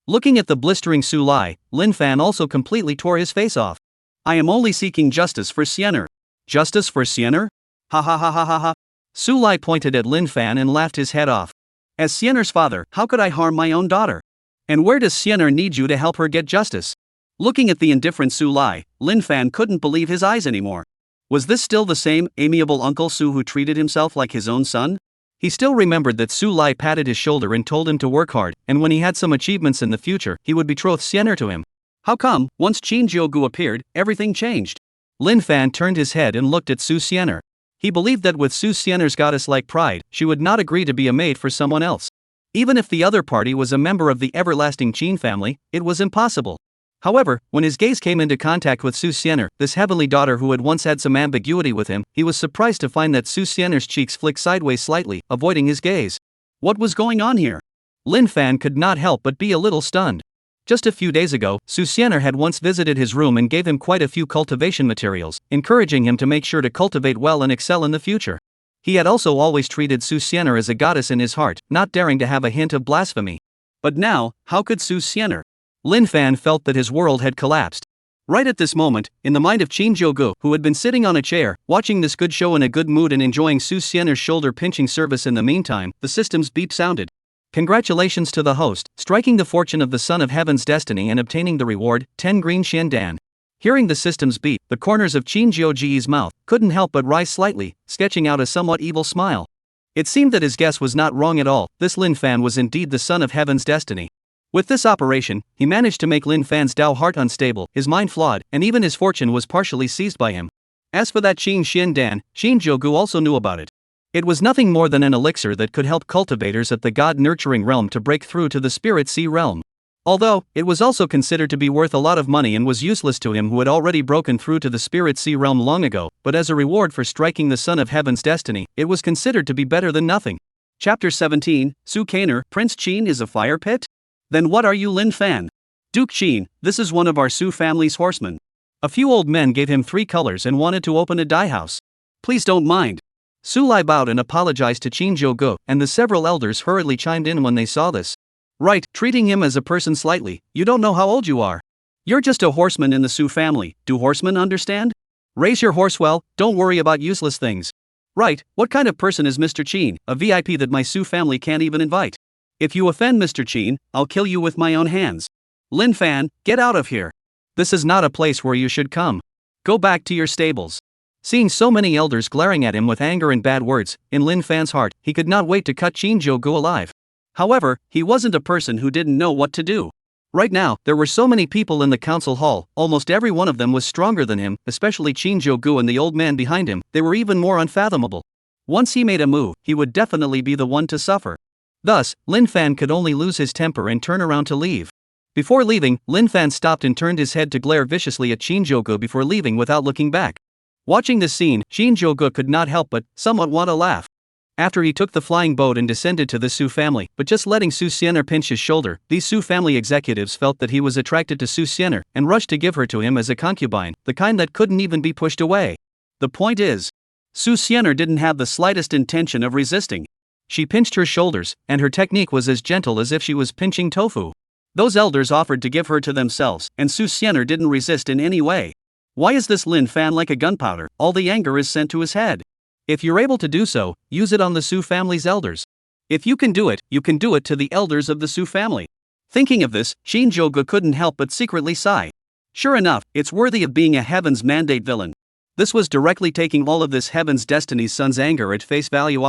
Looking at the blistering Su Lai, Lin Fan also completely tore his face off. "I am only seeking justice for Xian'er." "Justice for Xian'er? Ha ha ha ha ha ha." Su Lai pointed at Lin Fan and laughed his head off. "As Xian'er's father, how could I harm my own daughter? And where does Xian'er need you to help her get justice?" Looking at the indifferent Su Lai, Lin Fan couldn't believe his eyes anymore. Was this still the same amiable Uncle Su who treated himself like his own son? He still remembered that Su Lai patted his shoulder and told him to work hard, and when he had some achievements in the future, he would betroth Xian'er to him. How come, once Shinjogo appeared, everything changed? Lin Fan turned his head and looked at Su Xian'er. He believed that with Su Xian'er's goddess-like pride, she would not agree to be a maid for someone else. Even if the other party was a member of the everlasting Qin family, it was impossible. However, when his gaze came into contact with Su Xian'er, this heavenly daughter who had once had some ambiguity with him, he was surprised to find that Su Xian'er's cheeks flicked sideways slightly, avoiding his gaze. What was going on here? Lin Fan could not help but be a little stunned. Just a few days ago, Su Xian'er had once visited his room and gave him quite a few cultivation materials, encouraging him to make sure to cultivate well and excel in the future. He had also always treated Su Xian'er as a goddess in his heart, not daring to have a hint of blasphemy. But now, how could Su Xian'er? Lin Fan felt that his world had collapsed. Right at this moment, in the mind of Shinjogo, who had been sitting on a chair, watching this good show in a good mood and enjoying Su Xian'er's shoulder-pinching service in the meantime, the system's beep sounded. Congratulations to the host, striking the fortune of the son of heaven's destiny and obtaining the reward, 10 green Xiandan. Hearing the system's beep, the corners of Shinjogo's mouth couldn't help but rise slightly, sketching out a somewhat evil smile. It seemed that his guess was not wrong at all, this Lin Fan was indeed the son of heaven's destiny. With this operation, he managed to make Lin Fan's Dao heart unstable, his mind flawed, and even his fortune was partially seized by him. As for that Qing Xiandan, Shinjogo also knew about it. It was nothing more than an elixir that could help cultivators at the god-nurturing realm to break through to the spirit sea realm. Although, it was also considered to be worth a lot of money and was useless to him who had already broken through to the spirit sea realm long ago, but as a reward for striking the son of heaven's destiny, it was considered to be better than nothing. Chapter 17, Su Kaner, Prince Qin is a fire pit? Then what are you, Lin Fan? Duke Qin, this is one of our Su family's horsemen. A few old men gave him 3 colors and wanted to open a dye house. Please don't mind. Su Lai bowed and apologized to Shinjogo, and the several elders hurriedly chimed in when they saw this. Right, treating him as a person slightly. You don't know how old you are. You're just a horseman in the Su family. Do horsemen understand? Raise your horse well, don't worry about useless things. Right, what kind of person is Mr. Qin, a VIP that my Su family can't even invite? If you offend Mr. Qin, I'll kill you with my own hands. Lin Fan, get out of here. This is not a place where you should come. Go back to your stables. Seeing so many elders glaring at him with anger and bad words, in Lin Fan's heart, he could not wait to cut Shinjogo alive. However, he wasn't a person who didn't know what to do. Right now, there were so many people in the council hall, almost every one of them was stronger than him, especially Shinjogo and the old man behind him, they were even more unfathomable. Once he made a move, he would definitely be the one to suffer. Thus, Lin Fan could only lose his temper and turn around to leave. Before leaving, Lin Fan stopped and turned his head to glare viciously at Shinjogo before leaving without looking back. Watching this scene, Shinjogo could not help but somewhat want to laugh. After he took the flying boat and descended to the Su family, but just letting Su Xian'er pinch his shoulder, these Su family executives felt that he was attracted to Su Xian'er and rushed to give her to him as a concubine, the kind that couldn't even be pushed away. The point is, Su Xian'er didn't have the slightest intention of resisting. She pinched her shoulders, and her technique was as gentle as if she was pinching tofu. Those elders offered to give her to themselves, and Su Xian'er didn't resist in any way. Why is this Lin Fan like a gunpowder? All the anger is sent to his head. If you're able to do so, use it on the Su family's elders. If you can do it to the elders of the Su family. Thinking of this, Shinjogo couldn't help but secretly sigh. Sure enough, it's worthy of being a Heaven's Mandate villain. This was directly taking all of this Heaven's Destiny's Son's anger at face value.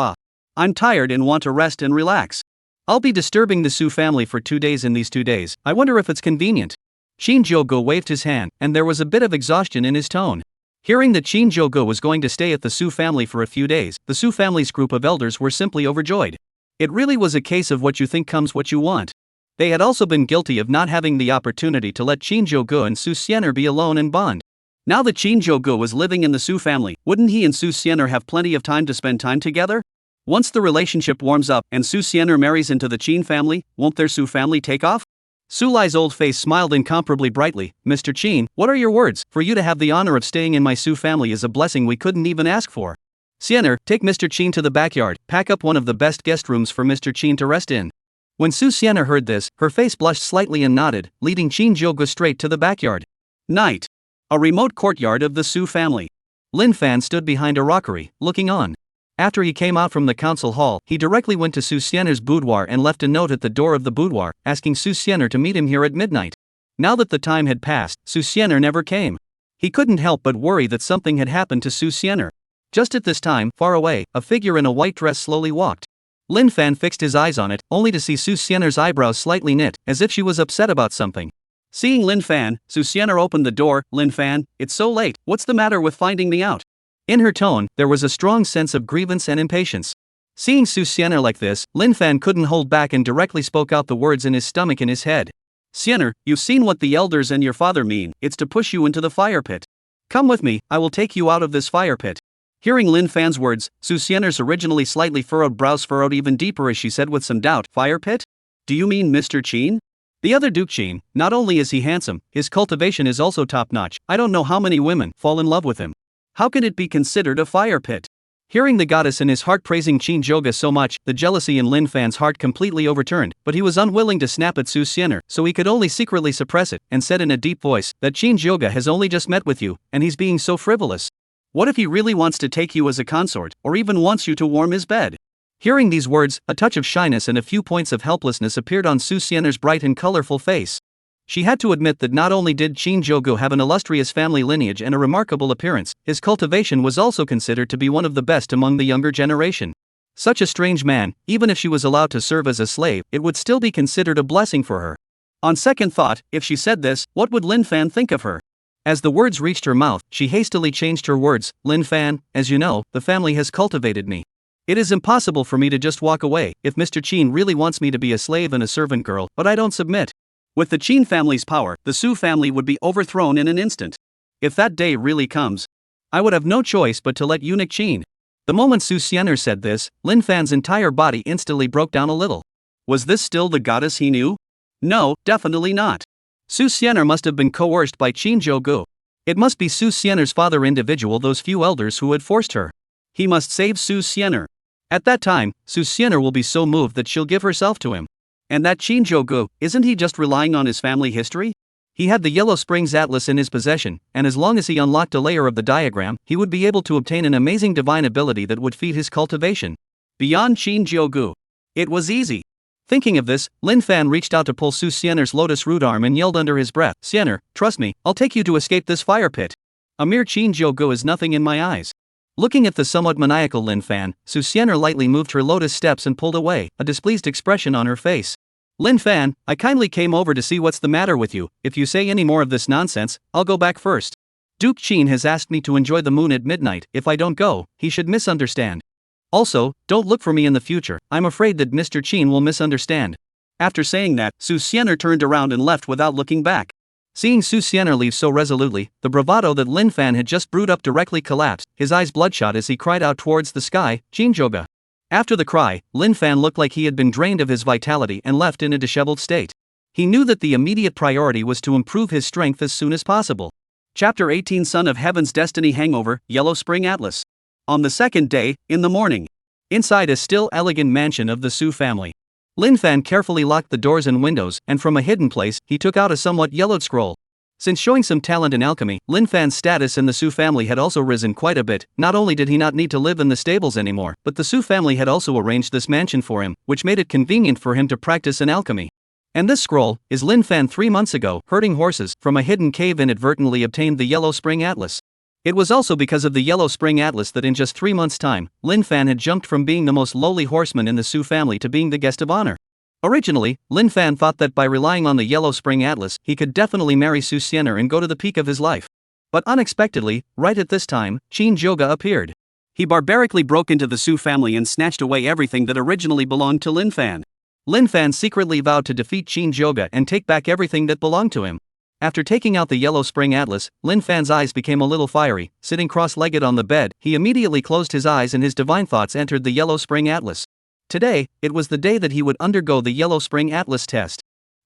I'm tired and want to rest and relax. I'll be disturbing the Su family for 2 days in these 2 days, I wonder if it's convenient. Shinjogo waved his hand, and there was a bit of exhaustion in his tone. Hearing that Shinjogo was going to stay at the Su family for a few days, the Su family's group of elders were simply overjoyed. It really was a case of what you think comes what you want. They had also been guilty of not having the opportunity to let Shinjogo and Su Xian'er be alone and bond. Now that Shinjogo was living in the Su family, wouldn't he and Su Xian'er have plenty of time to spend time together? Once the relationship warms up and Su Xian'er marries into the Qin family, won't their Su family take off? Su Lai's old face smiled incomparably brightly. Mr. Qin, what are your words? For you to have the honor of staying in my Su family is a blessing we couldn't even ask for. Xian'er, take Mr. Qin to the backyard, pack up one of the best guest rooms for Mr. Qin to rest in. When Su Xian'er heard this, her face blushed slightly and nodded, leading Shinjogo straight to the backyard. Night. A remote courtyard of the Su family. Lin Fan stood behind a rockery, looking on. After he came out from the council hall, he directly went to Su Xian'er's boudoir and left a note at the door of the boudoir, asking Su Xian'er to meet him here at midnight. Now that the time had passed, Su Xian'er never came. He couldn't help but worry that something had happened to Su Xian'er. Just at this time, far away, a figure in a white dress slowly walked. Lin Fan fixed his eyes on it, only to see Su Xian'er's eyebrows slightly knit, as if she was upset about something. Seeing Lin Fan, Su Xian'er opened the door. Lin Fan, it's so late, what's the matter with finding me out? In her tone, there was a strong sense of grievance and impatience. Seeing Su Xian'er like this, Lin Fan couldn't hold back and directly spoke out the words in his stomach and his head. Xian'er, you've seen what the elders and your father mean, it's to push you into the fire pit. Come with me, I will take you out of this fire pit. Hearing Lin Fan's words, Su Xian'er's originally slightly furrowed brows furrowed even deeper as she said with some doubt, fire pit? Do you mean Mr. Qin? The other Duke Qin, not only is he handsome, his cultivation is also top-notch. I don't know how many women fall in love with him. How can it be considered a fire pit? Hearing the goddess in his heart praising Shinjogo so much, the jealousy in Lin Fan's heart completely overturned, but he was unwilling to snap at Su Xian'er, so he could only secretly suppress it, and said in a deep voice, that Shinjogo has only just met with you, and he's being so frivolous. What if he really wants to take you as a consort, or even wants you to warm his bed? Hearing these words, a touch of shyness and a few points of helplessness appeared on Su Xian'er's bright and colorful face. She had to admit that not only did Shinjogo have an illustrious family lineage and a remarkable appearance, his cultivation was also considered to be one of the best among the younger generation. Such a strange man, even if she was allowed to serve as a slave, it would still be considered a blessing for her. On second thought, if she said this, what would Lin Fan think of her? As the words reached her mouth, she hastily changed her words. Lin Fan, as you know, the family has cultivated me. It is impossible for me to just walk away, if Mr. Qin really wants me to be a slave and a servant girl, but I don't submit. With the Qin family's power, the Su family would be overthrown in an instant. If that day really comes, I would have no choice but to let eunuch Qin. The moment Su Xian'er said this, Lin Fan's entire body instantly broke down a little. Was this still the goddess he knew? No, definitely not. Su Xian'er must have been coerced by Shinjogo. It must be Su Xian'er's father individual, those few elders who had forced her. He must save Su Xian'er. At that time, Su Xian'er will be so moved that she'll give herself to him. And that Shinjogo, isn't he just relying on his family history? He had the Yellow Springs Atlas in his possession, and as long as he unlocked a layer of the diagram, he would be able to obtain an amazing divine ability that would feed his cultivation. Beyond Shinjogo. It was easy. Thinking of this, Lin Fan reached out to pull Su Xian'er's lotus root arm and yelled under his breath, "Xian'er, trust me, I'll take you to escape this fire pit. A mere Shinjogo is nothing in my eyes." Looking at the somewhat maniacal Lin Fan, Su Xian'er lightly moved her lotus steps and pulled away, a displeased expression on her face. "Lin Fan, I kindly came over to see what's the matter with you. If you say any more of this nonsense, I'll go back first. Duke Qin has asked me to enjoy the moon at midnight. If I don't go, he should misunderstand. Also, don't look for me in the future, I'm afraid that Mr. Qin will misunderstand." After saying that, Su Xian'er turned around and left without looking back. Seeing Su Xian'er leave so resolutely, the bravado that Lin Fan had just brewed up directly collapsed, his eyes bloodshot as he cried out towards the sky, "Shinjogo." After the cry, Lin Fan looked like he had been drained of his vitality and left in a disheveled state. He knew that the immediate priority was to improve his strength as soon as possible. Chapter 18 Son of Heaven's Destiny Hangover, Yellow Spring Atlas. On the second day, in the morning. Inside a still elegant mansion of the Su family. Lin Fan carefully locked the doors and windows, and from a hidden place, he took out a somewhat yellowed scroll. Since showing some talent in alchemy, Lin Fan's status in the Su family had also risen quite a bit. Not only did he not need to live in the stables anymore, but the Su family had also arranged this mansion for him, which made it convenient for him to practice in alchemy. And this scroll is Lin Fan 3 months ago, herding horses, from a hidden cave inadvertently obtained the Yellow Spring Atlas. It was also because of the Yellow Spring Atlas that in just 3 months' time, Lin Fan had jumped from being the most lowly horseman in the Su family to being the guest of honor. Originally, Lin Fan thought that by relying on the Yellow Spring Atlas, he could definitely marry Su Xian'er and go to the peak of his life. But unexpectedly, right at this time, Shinjogo appeared. He barbarically broke into the Su family and snatched away everything that originally belonged to Lin Fan. Lin Fan secretly vowed to defeat Shinjogo and take back everything that belonged to him. After taking out the Yellow Spring Atlas, Lin Fan's eyes became a little fiery. Sitting cross-legged on the bed, he immediately closed his eyes and his divine thoughts entered the Yellow Spring Atlas. Today, it was the day that he would undergo the Yellow Spring Atlas test.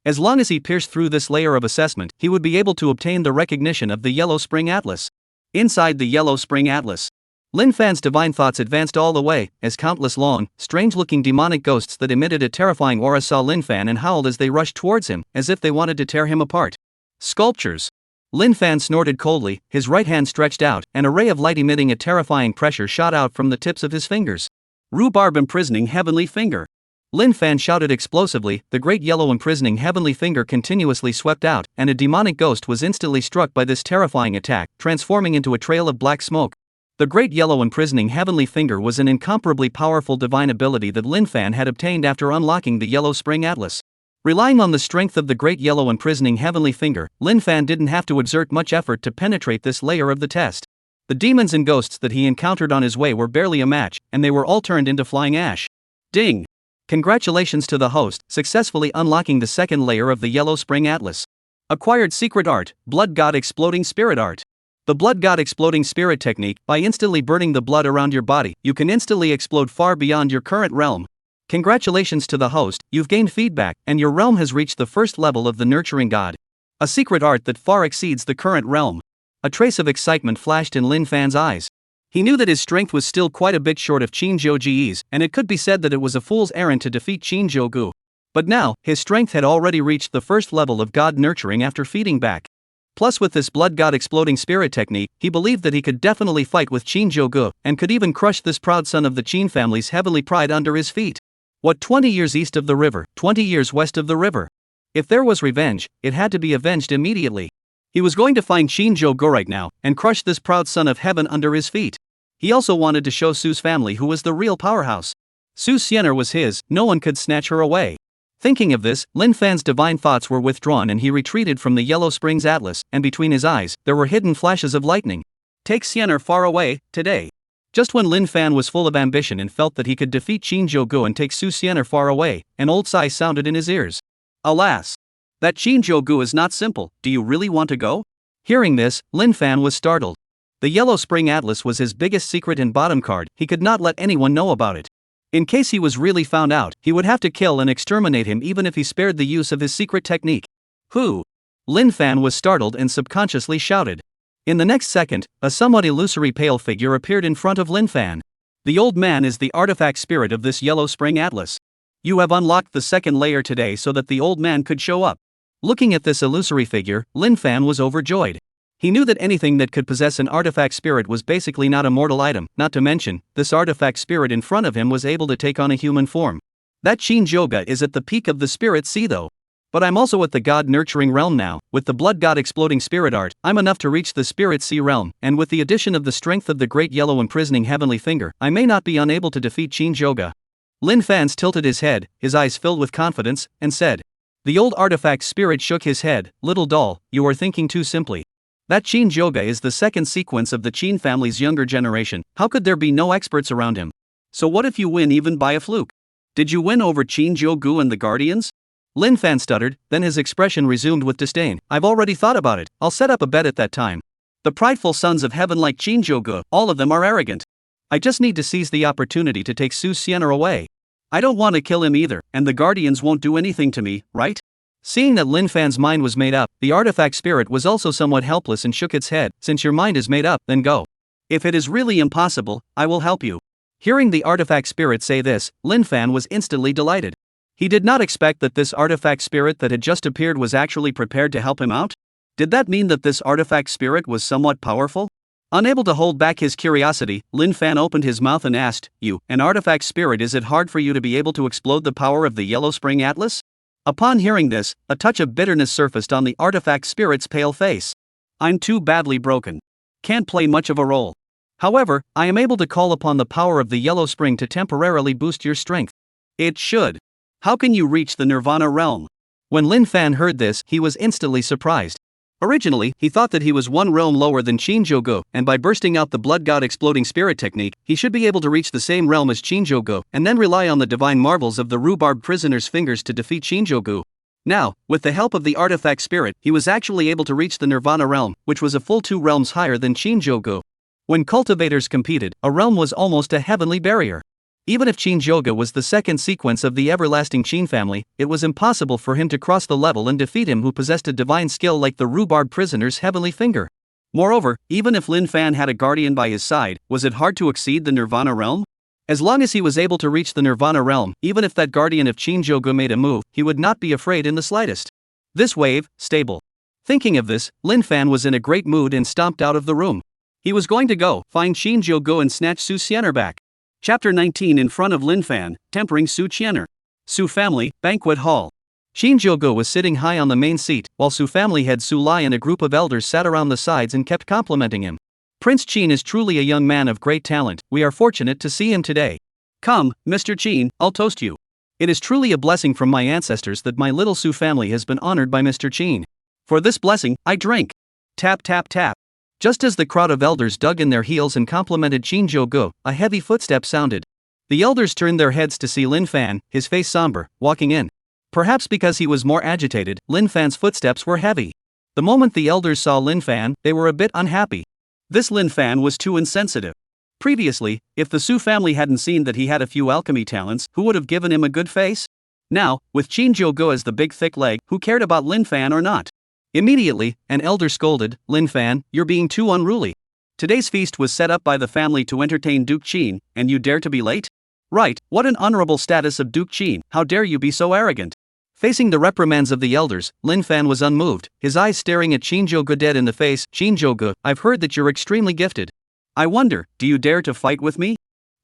As long as he pierced through this layer of assessment, he would be able to obtain the recognition of the Yellow Spring Atlas. Inside the Yellow Spring Atlas, Lin Fan's divine thoughts advanced all the way, as countless long, strange-looking demonic ghosts that emitted a terrifying aura saw Lin Fan and howled as they rushed towards him, as if they wanted to tear him apart. Sculptures. Lin Fan snorted coldly, his right hand stretched out, and a ray of light emitting a terrifying pressure shot out from the tips of his fingers. Rhubarb imprisoning heavenly finger. Lin Fan shouted explosively, the great yellow imprisoning heavenly finger continuously swept out, and a demonic ghost was instantly struck by this terrifying attack, transforming into a trail of black smoke. The great yellow imprisoning heavenly finger was an incomparably powerful divine ability that Lin Fan had obtained after unlocking the Yellow Spring Atlas. Relying on the strength of the great yellow imprisoning heavenly finger, Lin Fan didn't have to exert much effort to penetrate this layer of the test. The demons and ghosts that he encountered on his way were barely a match, and they were all turned into flying ash. Ding! Congratulations to the host, successfully unlocking the second layer of the Yellow Spring Atlas. Acquired secret art, Blood God Exploding Spirit Art. The Blood God Exploding Spirit technique, by instantly burning the blood around your body, you can instantly explode far beyond your current realm. Congratulations to the host, you've gained feedback, and your realm has reached the first level of the Nurturing God. A secret art that far exceeds the current realm. A trace of excitement flashed in Lin Fan's eyes. He knew that his strength was still quite a bit short of Shinjogo's, and it could be said that it was a fool's errand to defeat Shinjogo. But now, his strength had already reached the first level of God Nurturing after feeding back. Plus with this Blood God Exploding Spirit technique, he believed that he could definitely fight with Shinjogo, and could even crush this proud son of the Qin family's heavenly pride under his feet. What 20 years east of the river, 20 years west of the river? If there was revenge, it had to be avenged immediately. He was going to find Shinjogo right now, and crush this proud son of heaven under his feet. He also wanted to show Su's family who was the real powerhouse. Su Xian'er was his, no one could snatch her away. Thinking of this, Lin Fan's divine thoughts were withdrawn and he retreated from the Yellow Springs Atlas, and between his eyes, there were hidden flashes of lightning. Take Xian'er far away, today. Just when Lin Fan was full of ambition and felt that he could defeat Shinjogo and take Su Xian'er far away, an old sigh sounded in his ears. Alas! That Shinjogo is not simple, do you really want to go? Hearing this, Lin Fan was startled. The Yellow Spring Atlas was his biggest secret and bottom card, he could not let anyone know about it. In case he was really found out, he would have to kill and exterminate him even if he spared the use of his secret technique. Who? Lin Fan was startled and subconsciously shouted. In the next second, a somewhat illusory pale figure appeared in front of Lin Fan. The old man is the artifact spirit of this yellow spring atlas. You have unlocked the second layer today so that the old man could show up. Looking at this illusory figure, Lin Fan was overjoyed. He knew that anything that could possess an artifact spirit was basically not a mortal item, not to mention, this artifact spirit in front of him was able to take on a human form. That Shinjogo is at the peak of the spirit sea though. But I'm also at the god-nurturing realm now. With the blood god exploding spirit art, I'm enough to reach the spirit sea realm, and with the addition of the strength of the great yellow imprisoning heavenly finger, I may not be unable to defeat Shinjogo. Lin Fan tilted his head, his eyes filled with confidence, and said. The old artifact spirit shook his head. Little doll, you are thinking too simply. That Shinjogo is the second sequence of the Qing family's younger generation. How could there be no experts around him? So what if you win even by a fluke? Did you win over Shinjogo and the Guardians? Lin Fan stuttered, then his expression resumed with disdain. I've already thought about it. I'll set up a bet at that time. The prideful sons of heaven like Shinjogo, all of them are arrogant. I just need to seize the opportunity to take Su Xian'er away. I don't want to kill him either, and the Guardians won't do anything to me, right? Seeing that Lin Fan's mind was made up, the artifact spirit was also somewhat helpless and shook its head. Since your mind is made up, then go. If it is really impossible, I will help you. Hearing the artifact spirit say this, Lin Fan was instantly delighted. He did not expect that this artifact spirit that had just appeared was actually prepared to help him out. Did that mean that this artifact spirit was somewhat powerful? Unable to hold back his curiosity, Lin Fan opened his mouth and asked, You, an artifact spirit, is it hard for you to be able to explode the power of the Yellow Spring Atlas? Upon hearing this, a touch of bitterness surfaced on the artifact spirit's pale face. I'm too badly broken. Can't play much of a role. However, I am able to call upon the power of the Yellow Spring to temporarily boost your strength. It should. How can you reach the Nirvana realm? When Lin Fan heard this, he was instantly surprised. Originally, he thought that he was one realm lower than Shinjogo, and by bursting out the blood god exploding spirit technique, he should be able to reach the same realm as Shinjogo, and then rely on the divine marvels of the rhubarb prisoner's fingers to defeat Shinjogo. Now, with the help of the artifact spirit, he was actually able to reach the Nirvana realm, which was a full 2 realms higher than Shinjogo. When cultivators competed, a realm was almost a heavenly barrier. Even if Shinjogo was the second sequence of the everlasting Qing family, it was impossible for him to cross the level and defeat him who possessed a divine skill like the rhubarb prisoner's heavenly finger. Moreover, even if Lin Fan had a guardian by his side, was it hard to exceed the Nirvana realm? As long as he was able to reach the Nirvana realm, even if that guardian of Shinjogo made a move, he would not be afraid in the slightest. This wave, stable. Thinking of this, Lin Fan was in a great mood and stomped out of the room. He was going to go find Shinjogo and snatch Su Xian'er back. Chapter 19. In front of Lin Fan, tempering Su Xian'er. Su family, banquet hall. Shinjogo was sitting high on the main seat, while Su family head Su Lai and a group of elders sat around the sides and kept complimenting him. Prince Qin is truly a young man of great talent. We are fortunate to see him today. Come, Mr. Qin, I'll toast you. It is truly a blessing from my ancestors that my little Su family has been honored by Mr. Qin. For this blessing, I drink. Tap tap tap. Just as the crowd of elders dug in their heels and complimented Shinjogo, a heavy footstep sounded. The elders turned their heads to see Lin Fan, his face somber, walking in. Perhaps because he was more agitated, Lin Fan's footsteps were heavy. The moment the elders saw Lin Fan, they were a bit unhappy. This Lin Fan was too insensitive. Previously, if the Su family hadn't seen that he had a few alchemy talents, who would have given him a good face? Now, with Shinjogo as the big thick leg, who cared about Lin Fan or not? Immediately, an elder scolded, Lin Fan, you're being too unruly. Today's feast was set up by the family to entertain Duke Qin, and you dare to be late? Right, what an honorable status of Duke Qin, how dare you be so arrogant? Facing the reprimands of the elders, Lin Fan was unmoved, his eyes staring at Shinjogo dead in the face. Shinjogo, I've heard that you're extremely gifted. I wonder, do you dare to fight with me?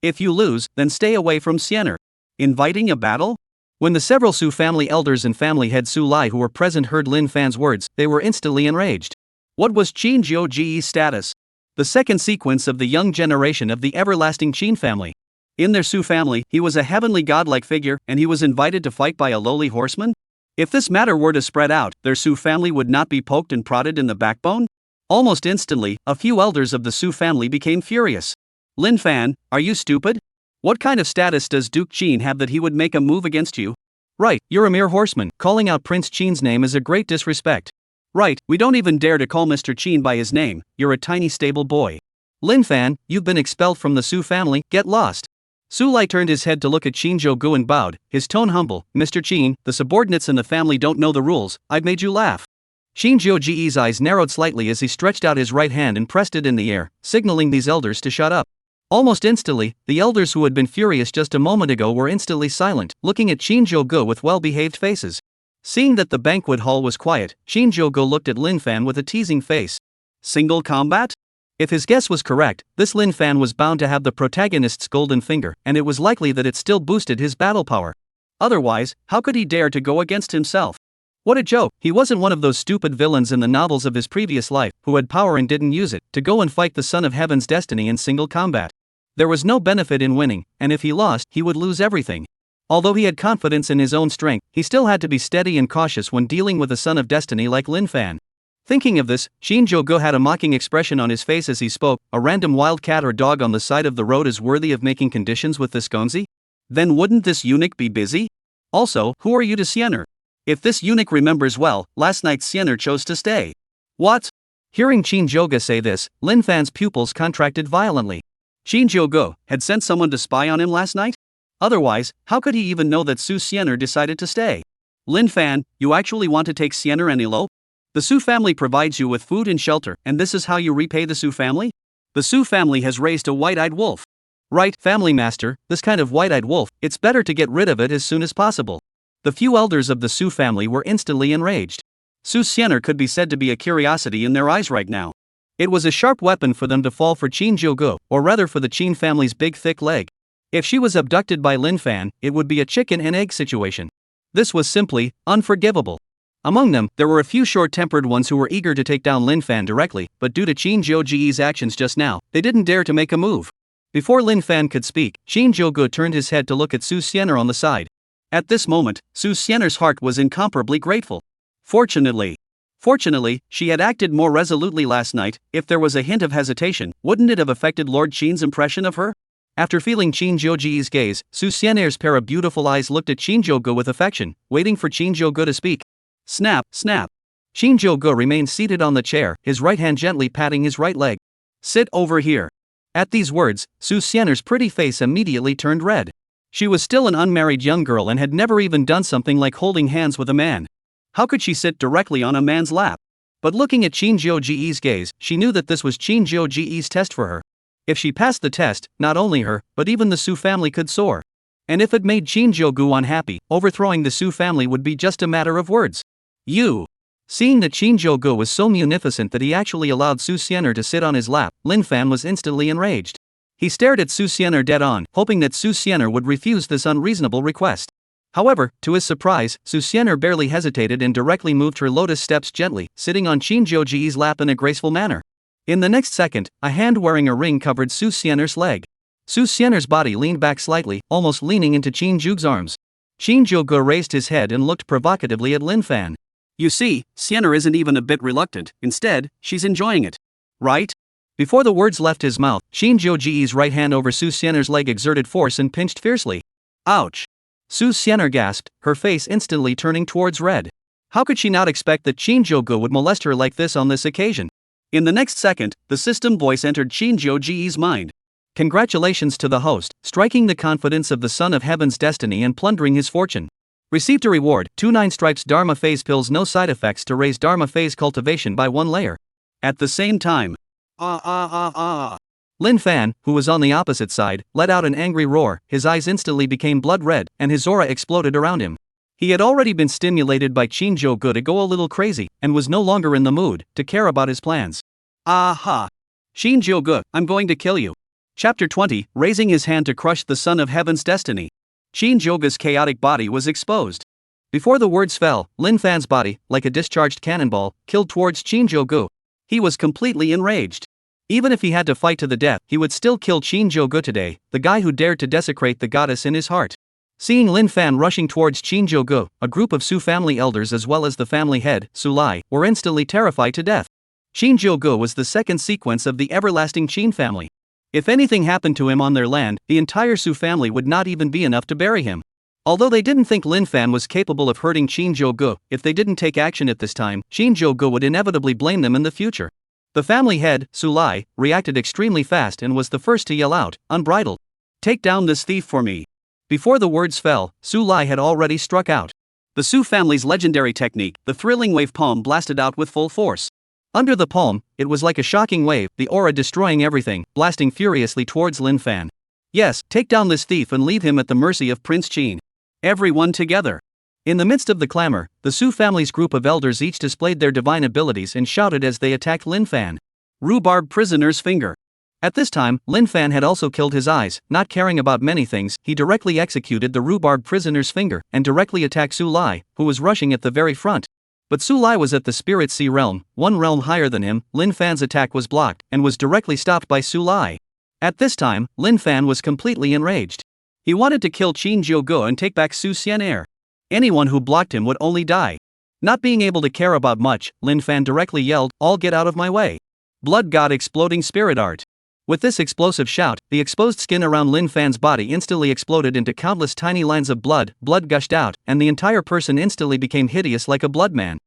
If you lose, then stay away from Xian'er. Inviting a battle? When the several Su family elders and family head Su Lai who were present heard Lin Fan's words, they were instantly enraged. What was Shinjogo's status? The second sequence of the young generation of the everlasting Qin family. In their Su family, he was a heavenly godlike figure, and he was invited to fight by a lowly horseman? If this matter were to spread out, their Su family would not be poked and prodded in the backbone? Almost instantly, a few elders of the Su family became furious. Lin Fan, are you stupid? What kind of status does Duke Qin have that he would make a move against you? Right, you're a mere horseman. Calling out Prince Qin's name is a great disrespect. Right, we don't even dare to call Mr. Qin by his name. You're a tiny stable boy. Lin Fan, you've been expelled from the Su family. Get lost. Su Lai turned his head to look at Shinjogo and bowed, his tone humble. Mr. Qin, the subordinates in the family don't know the rules. I've made you laugh. Shinjogo's eyes narrowed slightly as he stretched out his right hand and pressed it in the air, signaling these elders to shut up. Almost instantly, the elders who had been furious just a moment ago were instantly silent, looking at Shinjogo with well-behaved faces. Seeing that the banquet hall was quiet, Shinjogo looked at Lin Fan with a teasing face. Single combat? If his guess was correct, this Lin Fan was bound to have the protagonist's golden finger, and it was likely that it still boosted his battle power. Otherwise, how could he dare to go against himself? What a joke, he wasn't one of those stupid villains in the novels of his previous life, who had power and didn't use it, to go and fight the Son of Heaven's destiny in single combat. There was no benefit in winning, and if he lost, he would lose everything. Although he had confidence in his own strength, he still had to be steady and cautious when dealing with a Son of Destiny like Lin Fan. Thinking of this, Shinjogo had a mocking expression on his face as he spoke. A random wild cat or dog on the side of the road is worthy of making conditions with this Gonzi? Then wouldn't this eunuch be busy? Also, who are you to Siener? If this eunuch remembers well, last night Siener chose to stay. What? Hearing Shinjogo say this, Lin Fan's pupils contracted violently. Shinjogo had sent someone to spy on him last night? Otherwise, how could he even know that Su Siener decided to stay? Lin Fan, you actually want to take Siener and elope? The Su family provides you with food and shelter, and this is how you repay the Su family? The Su family has raised a white-eyed wolf. Right, family master, this kind of white-eyed wolf, it's better to get rid of it as soon as possible. The few elders of the Su family were instantly enraged. Su Siener could be said to be a curiosity in their eyes right now. It was a sharp weapon for them to fall for Shinjogo, or rather for the Qin family's big thick leg. If she was abducted by Lin Fan, it would be a chicken and egg situation. This was simply unforgivable. Among them, there were a few short-tempered ones who were eager to take down Lin Fan directly, but due to Shinjogo's actions just now, they didn't dare to make a move. Before Lin Fan could speak, Shinjogo turned his head to look at Su Siener on the side. At this moment, Su Siener's heart was incomparably grateful. Fortunately, she had acted more resolutely last night. If there was a hint of hesitation, wouldn't it have affected Lord Qin's impression of her? After feeling Shinjogo's gaze, Su Siener's pair of beautiful eyes looked at Shinjogo with affection, waiting for Shinjogo to speak. Snap, snap. Shinjogo remained seated on the chair, his right hand gently patting his right leg. Sit over here. At these words, Su Siener's pretty face immediately turned red. She was still an unmarried young girl and had never even done something like holding hands with a man. How could she sit directly on a man's lap? But looking at Shinjogo's gaze, she knew that this was Shinjogo's test for her. If she passed the test, not only her, but even the Su family could soar. And if it made Shinjogo unhappy, overthrowing the Su family would be just a matter of words. Seeing that Shinjogo was so munificent that he actually allowed Su Siener to sit on his lap, Lin Fan was instantly enraged. He stared at Su Siener dead on, hoping that Su Siener would refuse this unreasonable request. However, to his surprise, Su Siener barely hesitated and directly moved her lotus steps gently, sitting on Shinjogo's lap in a graceful manner. In the next second, a hand wearing a ring covered Su Siener's leg. Su Siener's body leaned back slightly, almost leaning into Shinjogo's arms. Shinjogo raised his head and looked provocatively at Lin Fan. You see, Siener isn't even a bit reluctant, instead, she's enjoying it. Right? Before the words left his mouth, Shinjogo's right hand over Su Siener's leg exerted force and pinched fiercely. Ouch! Su Siener gasped, her face instantly turning towards red. How could she not expect that Shinjogo would molest her like this on this occasion? In the next second, the system voice entered Shinjogo's mind. Congratulations to the host, striking the confidence of the Son of Heaven's destiny and plundering his fortune. Received a reward, 2 9 stripes Dharma phase pills, no side effects to raise Dharma phase cultivation by 1 layer. At the same time, Lin Fan, who was on the opposite side, let out an angry roar, his eyes instantly became blood red, and his aura exploded around him. He had already been stimulated by Shinjogo to go a little crazy, and was no longer in the mood to care about his plans. Aha! Shinjogo, I'm going to kill you. Chapter 20, raising his hand to crush the Son of Heaven's destiny. Shinjogo's chaotic body was exposed. Before the words fell, Lin Fan's body, like a discharged cannonball, killed towards Shinjogo. He was completely enraged. Even if he had to fight to the death, he would still kill Shinjogo today, the guy who dared to desecrate the goddess in his heart. Seeing Lin Fan rushing towards Shinjogo, a group of Su family elders as well as the family head, Su Lai, were instantly terrified to death. Shinjogo was the second sequence of the everlasting Qin family. If anything happened to him on their land, the entire Su family would not even be enough to bury him. Although they didn't think Lin Fan was capable of hurting Shinjogo, if they didn't take action at this time, Shinjogo would inevitably blame them in the future. The family head, Su Lai, reacted extremely fast and was the first to yell out, unbridled. Take down this thief for me. Before the words fell, Su Lai had already struck out. The Su family's legendary technique, the thrilling wave palm, blasted out with full force. Under the palm, it was like a shocking wave, the aura destroying everything, blasting furiously towards Lin Fan. Yes, take down this thief and leave him at the mercy of Prince Qin. Everyone together. In the midst of the clamor, the Su family's group of elders each displayed their divine abilities and shouted as they attacked Lin Fan. Rhubarb prisoner's finger. At this time, Lin Fan had also killed his eyes. Not caring about many things, he directly executed the rhubarb prisoner's finger and directly attacked Su Lai, who was rushing at the very front. But Su Lai was at the Spirit Sea realm, one realm higher than him. Lin Fan's attack was blocked and was directly stopped by Su Lai. At this time, Lin Fan was completely enraged. He wanted to kill Shinjogo and take back Su Xian'er. Anyone who blocked him would only die. Not being able to care about much, Lin Fan directly yelled, "All get out of my way." Blood God exploding spirit art. With this explosive shout, the exposed skin around Lin Fan's body instantly exploded into countless tiny lines of blood gushed out, and the entire person instantly became hideous like a blood man.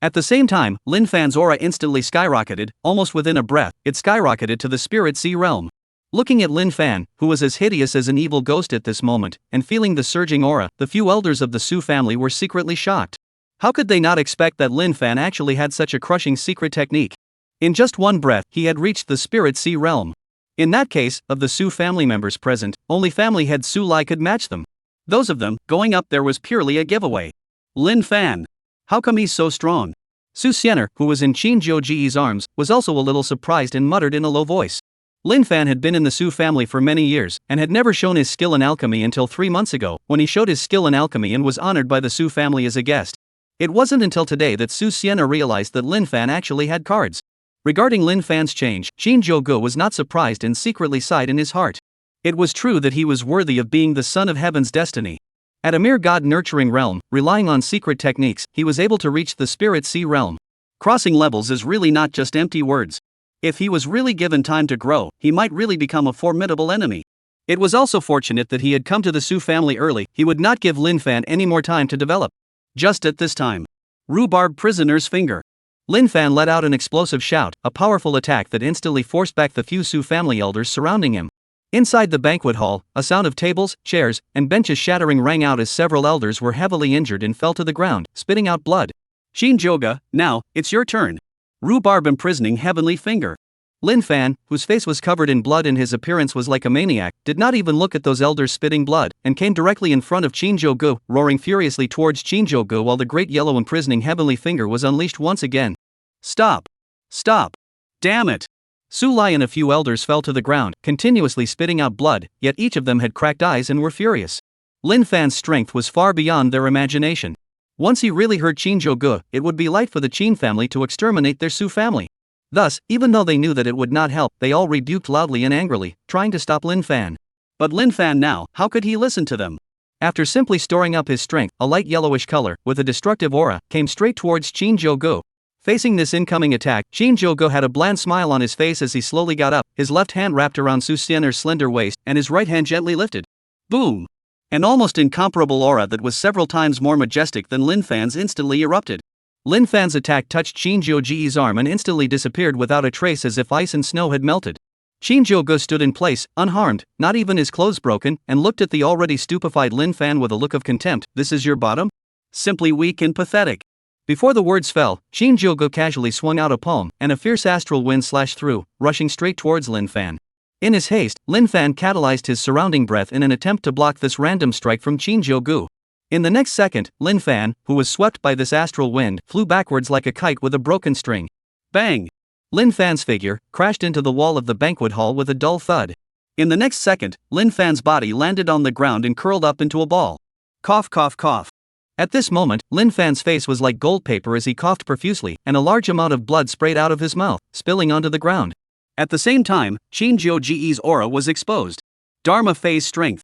At the same time, Lin Fan's aura instantly skyrocketed, almost within a breath, it skyrocketed to the Spirit Sea realm. Looking at Lin Fan, who was as hideous as an evil ghost at this moment, and feeling the surging aura, the few elders of the Su family were secretly shocked. How could they not expect that Lin Fan actually had such a crushing secret technique? In just one breath, he had reached the Spirit Sea realm. In that case, of the Su family members present, only family head Su Lai could match them. Those of them, going up there was purely a giveaway. Lin Fan. How come he's so strong? Su Xian'er, who was in Shinjogo's arms, was also a little surprised and muttered in a low voice. Lin Fan had been in the Su family for many years, and had never shown his skill in alchemy until 3 months ago, when he showed his skill in alchemy and was honored by the Su family as a guest. It wasn't until today that Su Xian'er realized that Lin Fan actually had cards. Regarding Lin Fan's change, Shinjogo was not surprised and secretly sighed in his heart. It was true that he was worthy of being the son of heaven's destiny. At a mere god-nurturing realm, relying on secret techniques, he was able to reach the Spirit Sea realm. Crossing levels is really not just empty words. If he was really given time to grow, he might really become a formidable enemy. It was also fortunate that he had come to the Su family early. He would not give Lin Fan any more time to develop. Just at this time. Rhubarb prisoner's finger. Lin Fan let out an explosive shout, a powerful attack that instantly forced back the few Su family elders surrounding him. Inside the banquet hall, a sound of tables, chairs, and benches shattering rang out as several elders were heavily injured and fell to the ground, spitting out blood. Shinjogo, now, it's your turn. Rhubarb imprisoning heavenly finger. Lin Fan, whose face was covered in blood and his appearance was like a maniac, did not even look at those elders spitting blood, and came directly in front of Shinjogo, roaring furiously towards Shinjogo while the great yellow imprisoning heavenly finger was unleashed once again. Stop! Stop! Damn it! Su Lai and a few elders fell to the ground, continuously spitting out blood, yet each of them had cracked eyes and were furious. Lin Fan's strength was far beyond their imagination. Once he really hurt Shinjogo, it would be light for the Qin family to exterminate their Su family. Thus, even though they knew that it would not help, they all rebuked loudly and angrily, trying to stop Lin Fan. But Lin Fan now, how could he listen to them? After simply storing up his strength, a light yellowish color, with a destructive aura, came straight towards Shinjogo. Facing this incoming attack, Shinjogo had a bland smile on his face as he slowly got up, his left hand wrapped around Su Xian'er's slender waist, and his right hand gently lifted. Boom! An almost incomparable aura that was several times more majestic than Lin Fan's instantly erupted. Lin Fan's attack touched Shinjogo's arm and instantly disappeared without a trace as if ice and snow had melted. Shinjogo stood in place, unharmed, not even his clothes broken, and looked at the already stupefied Lin Fan with a look of contempt. This is your bottom? Simply weak and pathetic. Before the words fell, Shinjogo casually swung out a palm, and a fierce astral wind slashed through, rushing straight towards Lin Fan. In his haste, Lin Fan catalyzed his surrounding breath in an attempt to block this random strike from Shinjogo. In the next second, Lin Fan, who was swept by this astral wind, flew backwards like a kite with a broken string. Bang! Lin Fan's figure crashed into the wall of the banquet hall with a dull thud. In the next second, Lin Fan's body landed on the ground and curled up into a ball. Cough, cough, cough. At this moment, Lin Fan's face was like gold paper as he coughed profusely, and a large amount of blood sprayed out of his mouth, spilling onto the ground. At the same time, Shinjogo's aura was exposed. Dharma phase strength.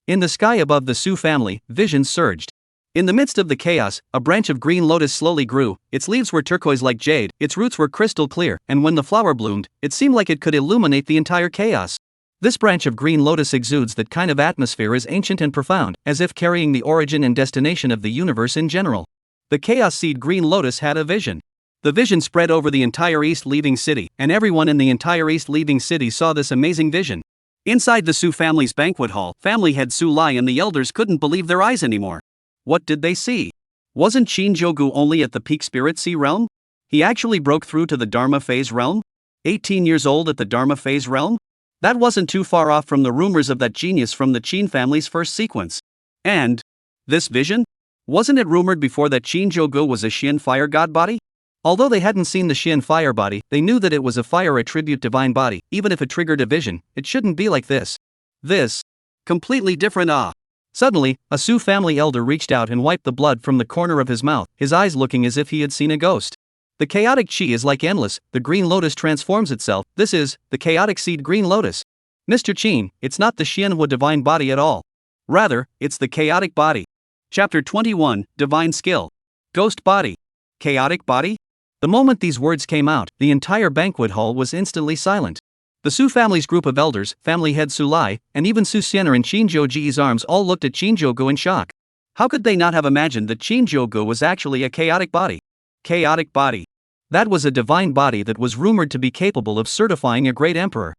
In the sky above the Su family, visions surged. In the midst of the chaos, a branch of green lotus slowly grew. Its leaves were turquoise like jade, its roots were crystal clear, and when the flower bloomed, it seemed like it could illuminate the entire chaos. This branch of green lotus exudes that kind of atmosphere is ancient and profound, as if carrying the origin and destination of the universe in general. The chaos seed green lotus had a vision. The vision spread over the entire East Leaving City, and everyone in the entire East Leaving City saw this amazing vision. Inside the Su family's banquet hall, family head Su Lai and the elders couldn't believe their eyes anymore. What did they see? Wasn't Shinjogo only at the peak Spirit Sea realm? He actually broke through to the Dharma phase realm? 18 years old at the Dharma phase realm? That wasn't too far off from the rumors of that genius from the Qin family's first sequence. And this vision? Wasn't it rumored before that Shinjogo was a Xian fire god body? Although they hadn't seen the Xian fire body, they knew that it was a fire attribute divine body. Even if it triggered a vision, it shouldn't be like this. This completely different. Suddenly, a Su family elder reached out and wiped the blood from the corner of his mouth, his eyes looking as if he had seen a ghost. The chaotic chi is like endless, the green lotus transforms itself. This is the chaotic seed green lotus. Mr. Qin, it's not the Xianhua divine body at all. Rather, it's the chaotic body. Chapter 21, Divine Skill. Ghost body. Chaotic body? The moment these words came out, the entire banquet hall was instantly silent. The Su family's group of elders, family head Su Lai, and even Su Xian'er in Shinjogo's arms all looked at Shinjogo in shock. How could they not have imagined that Shinjogo was actually a chaotic body? Chaotic body. That was a divine body that was rumored to be capable of certifying a great emperor.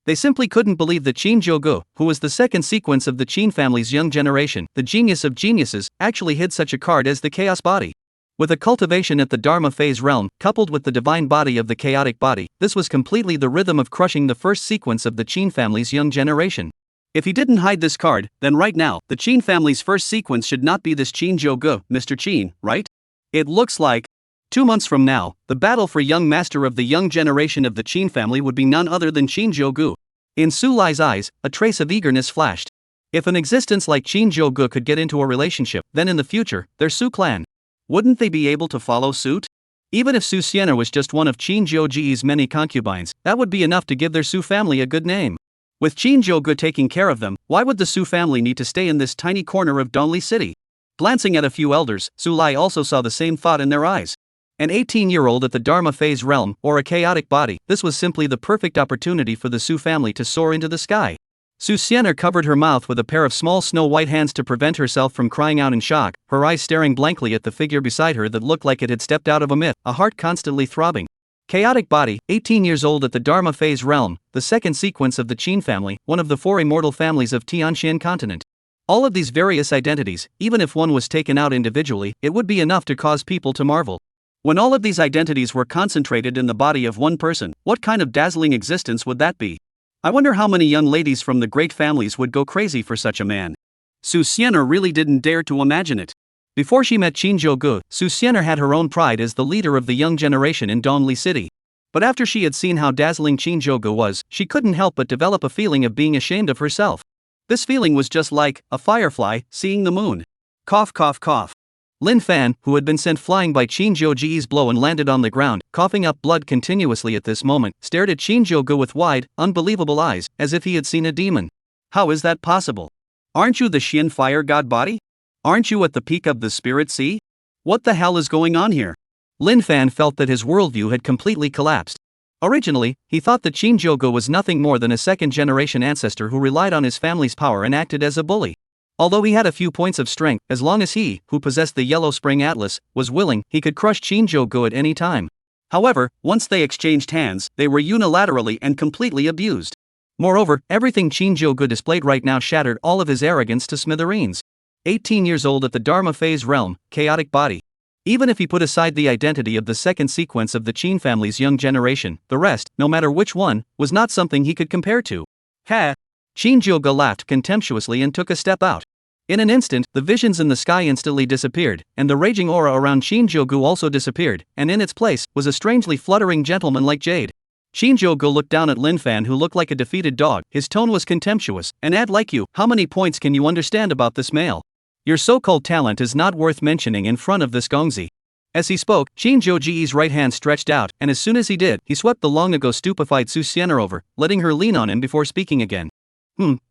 They simply couldn't believe that Shinjogo, who was the second sequence of the Qin family's young generation, the genius of geniuses, actually hid such a card as the chaos body. With a cultivation at the Dharma phase realm, coupled with the divine body of the chaotic body, this was completely the rhythm of crushing the first sequence of the Qin family's young generation. If he didn't hide this card, then right now, the Qin family's first sequence should not be this Shinjogo, Mr. Qin, right? It looks like 2 months from now, the battle for young master of the young generation of the Qin family would be none other than Shinjogo. In Su Lai's eyes, a trace of eagerness flashed. If an existence like Shinjogo could get into a relationship, then in the future, their Su clan, wouldn't they be able to follow suit? Even if Su Xian'er was just one of Shinjogo's many concubines, that would be enough to give their Su family a good name. With Shinjogo taking care of them, why would the Su family need to stay in this tiny corner of Donli City? Glancing at a few elders, Su Lai also saw the same thought in their eyes. An 18-year-old at the Dharma phase realm, or a chaotic body, this was simply the perfect opportunity for the Su family to soar into the sky. Su Xian'er covered her mouth with a pair of small snow-white hands to prevent herself from crying out in shock, her eyes staring blankly at the figure beside her that looked like it had stepped out of a myth, a heart constantly throbbing. Chaotic body, 18 years old at the Dharma phase realm, the second sequence of the Qin family, one of the 4 immortal families of Tianxian continent. All of these various identities, even if one was taken out individually, it would be enough to cause people to marvel. When all of these identities were concentrated in the body of one person, what kind of dazzling existence would that be? I wonder how many young ladies from the great families would go crazy for such a man. Su Xian'er really didn't dare to imagine it. Before she met Shinjogo, Su Xian'er had her own pride as the leader of the young generation in Donli City. But after she had seen how dazzling Shinjogo was, she couldn't help but develop a feeling of being ashamed of herself. This feeling was just like a firefly seeing the moon. Cough cough cough. Lin Fan, who had been sent flying by Shinjogo's blow and landed on the ground, coughing up blood continuously at this moment, stared at Shinjogo with wide, unbelievable eyes, as if he had seen a demon. How is that possible? Aren't you the Xian fire god body? Aren't you at the peak of the spirit sea? What the hell is going on here? Lin Fan felt that his worldview had completely collapsed. Originally, he thought that Shinjogo was nothing more than a second-generation ancestor who relied on his family's power and acted as a bully. Although he had a few points of strength, as long as he, who possessed the Yellow Spring Atlas, was willing, he could crush Shinjogo at any time. However, once they exchanged hands, they were unilaterally and completely abused. Moreover, everything Shinjogo displayed right now shattered all of his arrogance to smithereens. 18 years old at the Dharma phase realm, chaotic body. Even if he put aside the identity of the second sequence of the Qin family's young generation, the rest, no matter which one, was not something he could compare to. Ha! Shinjogo laughed contemptuously and took a step out. In an instant, the visions in the sky instantly disappeared, and the raging aura around Shinjogo also disappeared, and in its place was a strangely fluttering gentleman like jade. Shinjogo looked down at Lin Fan, who looked like a defeated dog. His tone was contemptuous. "And add like you, how many points can you understand about this male? Your so-called talent is not worth mentioning in front of this gongzi." As he spoke, Shinjogo's right hand stretched out, and as soon as he did, he swept the long-ago stupefied Su Xian'er over, letting her lean on him before speaking again.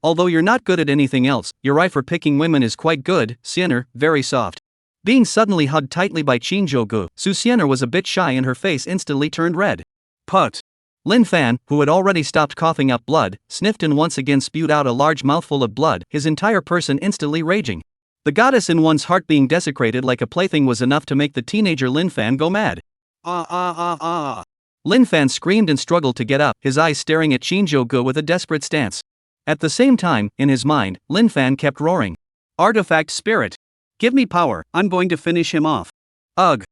Although you're not good at anything else, your eye for picking women is quite good, Xian'er, very soft. Being suddenly hugged tightly by Shinjogo, Su Xian'er was a bit shy and her face instantly turned red. Put. Lin Fan, who had already stopped coughing up blood, sniffed and once again spewed out a large mouthful of blood, his entire person instantly raging. The goddess in one's heart being desecrated like a plaything was enough to make the teenager Lin Fan go mad. Lin Fan screamed and struggled to get up, his eyes staring at Shinjogo with a desperate stance. At the same time, in his mind, Lin Fan kept roaring. Artifact spirit. Give me power, I'm going to finish him off. Ugh.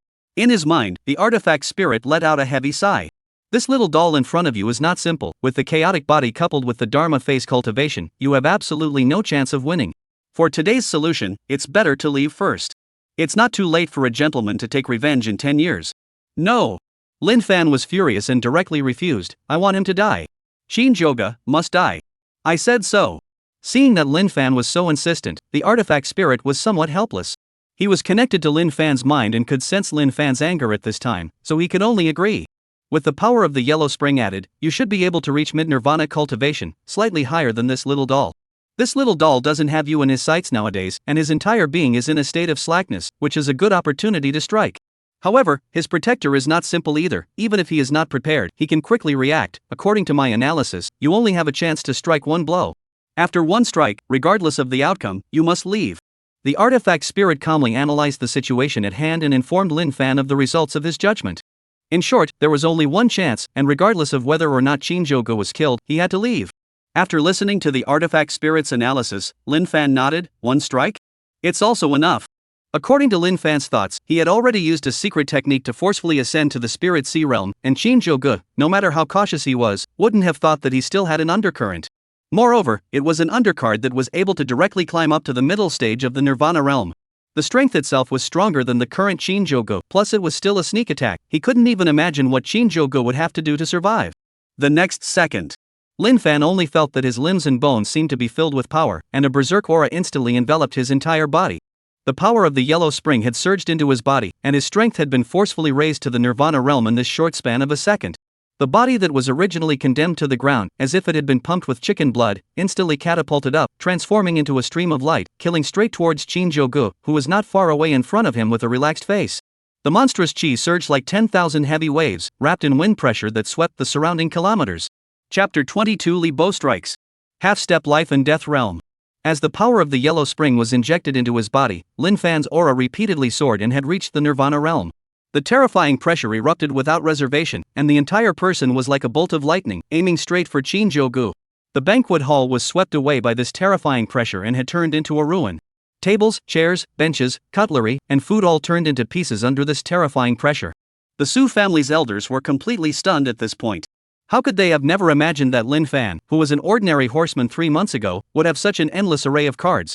In his mind, the artifact spirit let out a heavy sigh. This little doll in front of you is not simple. With the chaotic body coupled with the Dharma phase cultivation, you have absolutely no chance of winning. For today's solution, it's better to leave first. It's not too late for a gentleman to take revenge in 10 years. No. Lin Fan was furious and directly refused. I want him to die. Shinjogo must die. I said so. Seeing that Lin Fan was so insistent, the artifact spirit was somewhat helpless. He was connected to Lin Fan's mind and could sense Lin Fan's anger at this time, so he could only agree. With the power of the yellow spring added, you should be able to reach mid-nirvana cultivation, slightly higher than this little doll. This little doll doesn't have you in his sights nowadays, and his entire being is in a state of slackness, which is a good opportunity to strike. However, his protector is not simple either. Even if he is not prepared, he can quickly react. According to my analysis, you only have a chance to strike one blow. After one strike, regardless of the outcome, you must leave. The artifact spirit calmly analyzed the situation at hand and informed Lin Fan of the results of his judgment. In short, there was only one chance, and regardless of whether or not Shinjogo was killed, he had to leave. After listening to the artifact spirit's analysis, Lin Fan nodded. One strike? It's also enough. According to Lin Fan's thoughts, he had already used a secret technique to forcefully ascend to the spirit sea realm, and Shinjogo, no matter how cautious he was, wouldn't have thought that he still had an undercurrent. Moreover, it was an undercard that was able to directly climb up to the middle stage of the nirvana realm. The strength itself was stronger than the current Shinjogo, plus it was still a sneak attack. He couldn't even imagine what Shinjogo would have to do to survive. The next second, Lin Fan only felt that his limbs and bones seemed to be filled with power, and a berserk aura instantly enveloped his entire body. The power of the yellow spring had surged into his body, and his strength had been forcefully raised to the nirvana realm in this short span of a second. The body that was originally condemned to the ground, as if it had been pumped with chicken blood, instantly catapulted up, transforming into a stream of light, killing straight towards Shinjogo, who was not far away in front of him with a relaxed face. The monstrous chi surged like 10,000 heavy waves, wrapped in wind pressure that swept the surrounding kilometers. Chapter 22 Li Bo Strikes. Half-Step Life and Death Realm. As the power of the yellow spring was injected into his body, Lin Fan's aura repeatedly soared and had reached the nirvana realm. The terrifying pressure erupted without reservation, and the entire person was like a bolt of lightning, aiming straight for Shinjogo. The banquet hall was swept away by this terrifying pressure and had turned into a ruin. Tables, chairs, benches, cutlery, and food all turned into pieces under this terrifying pressure. The Su family's elders were completely stunned at this point. How could they have never imagined that Lin Fan, who was an ordinary horseman 3 months ago, would have such an endless array of cards?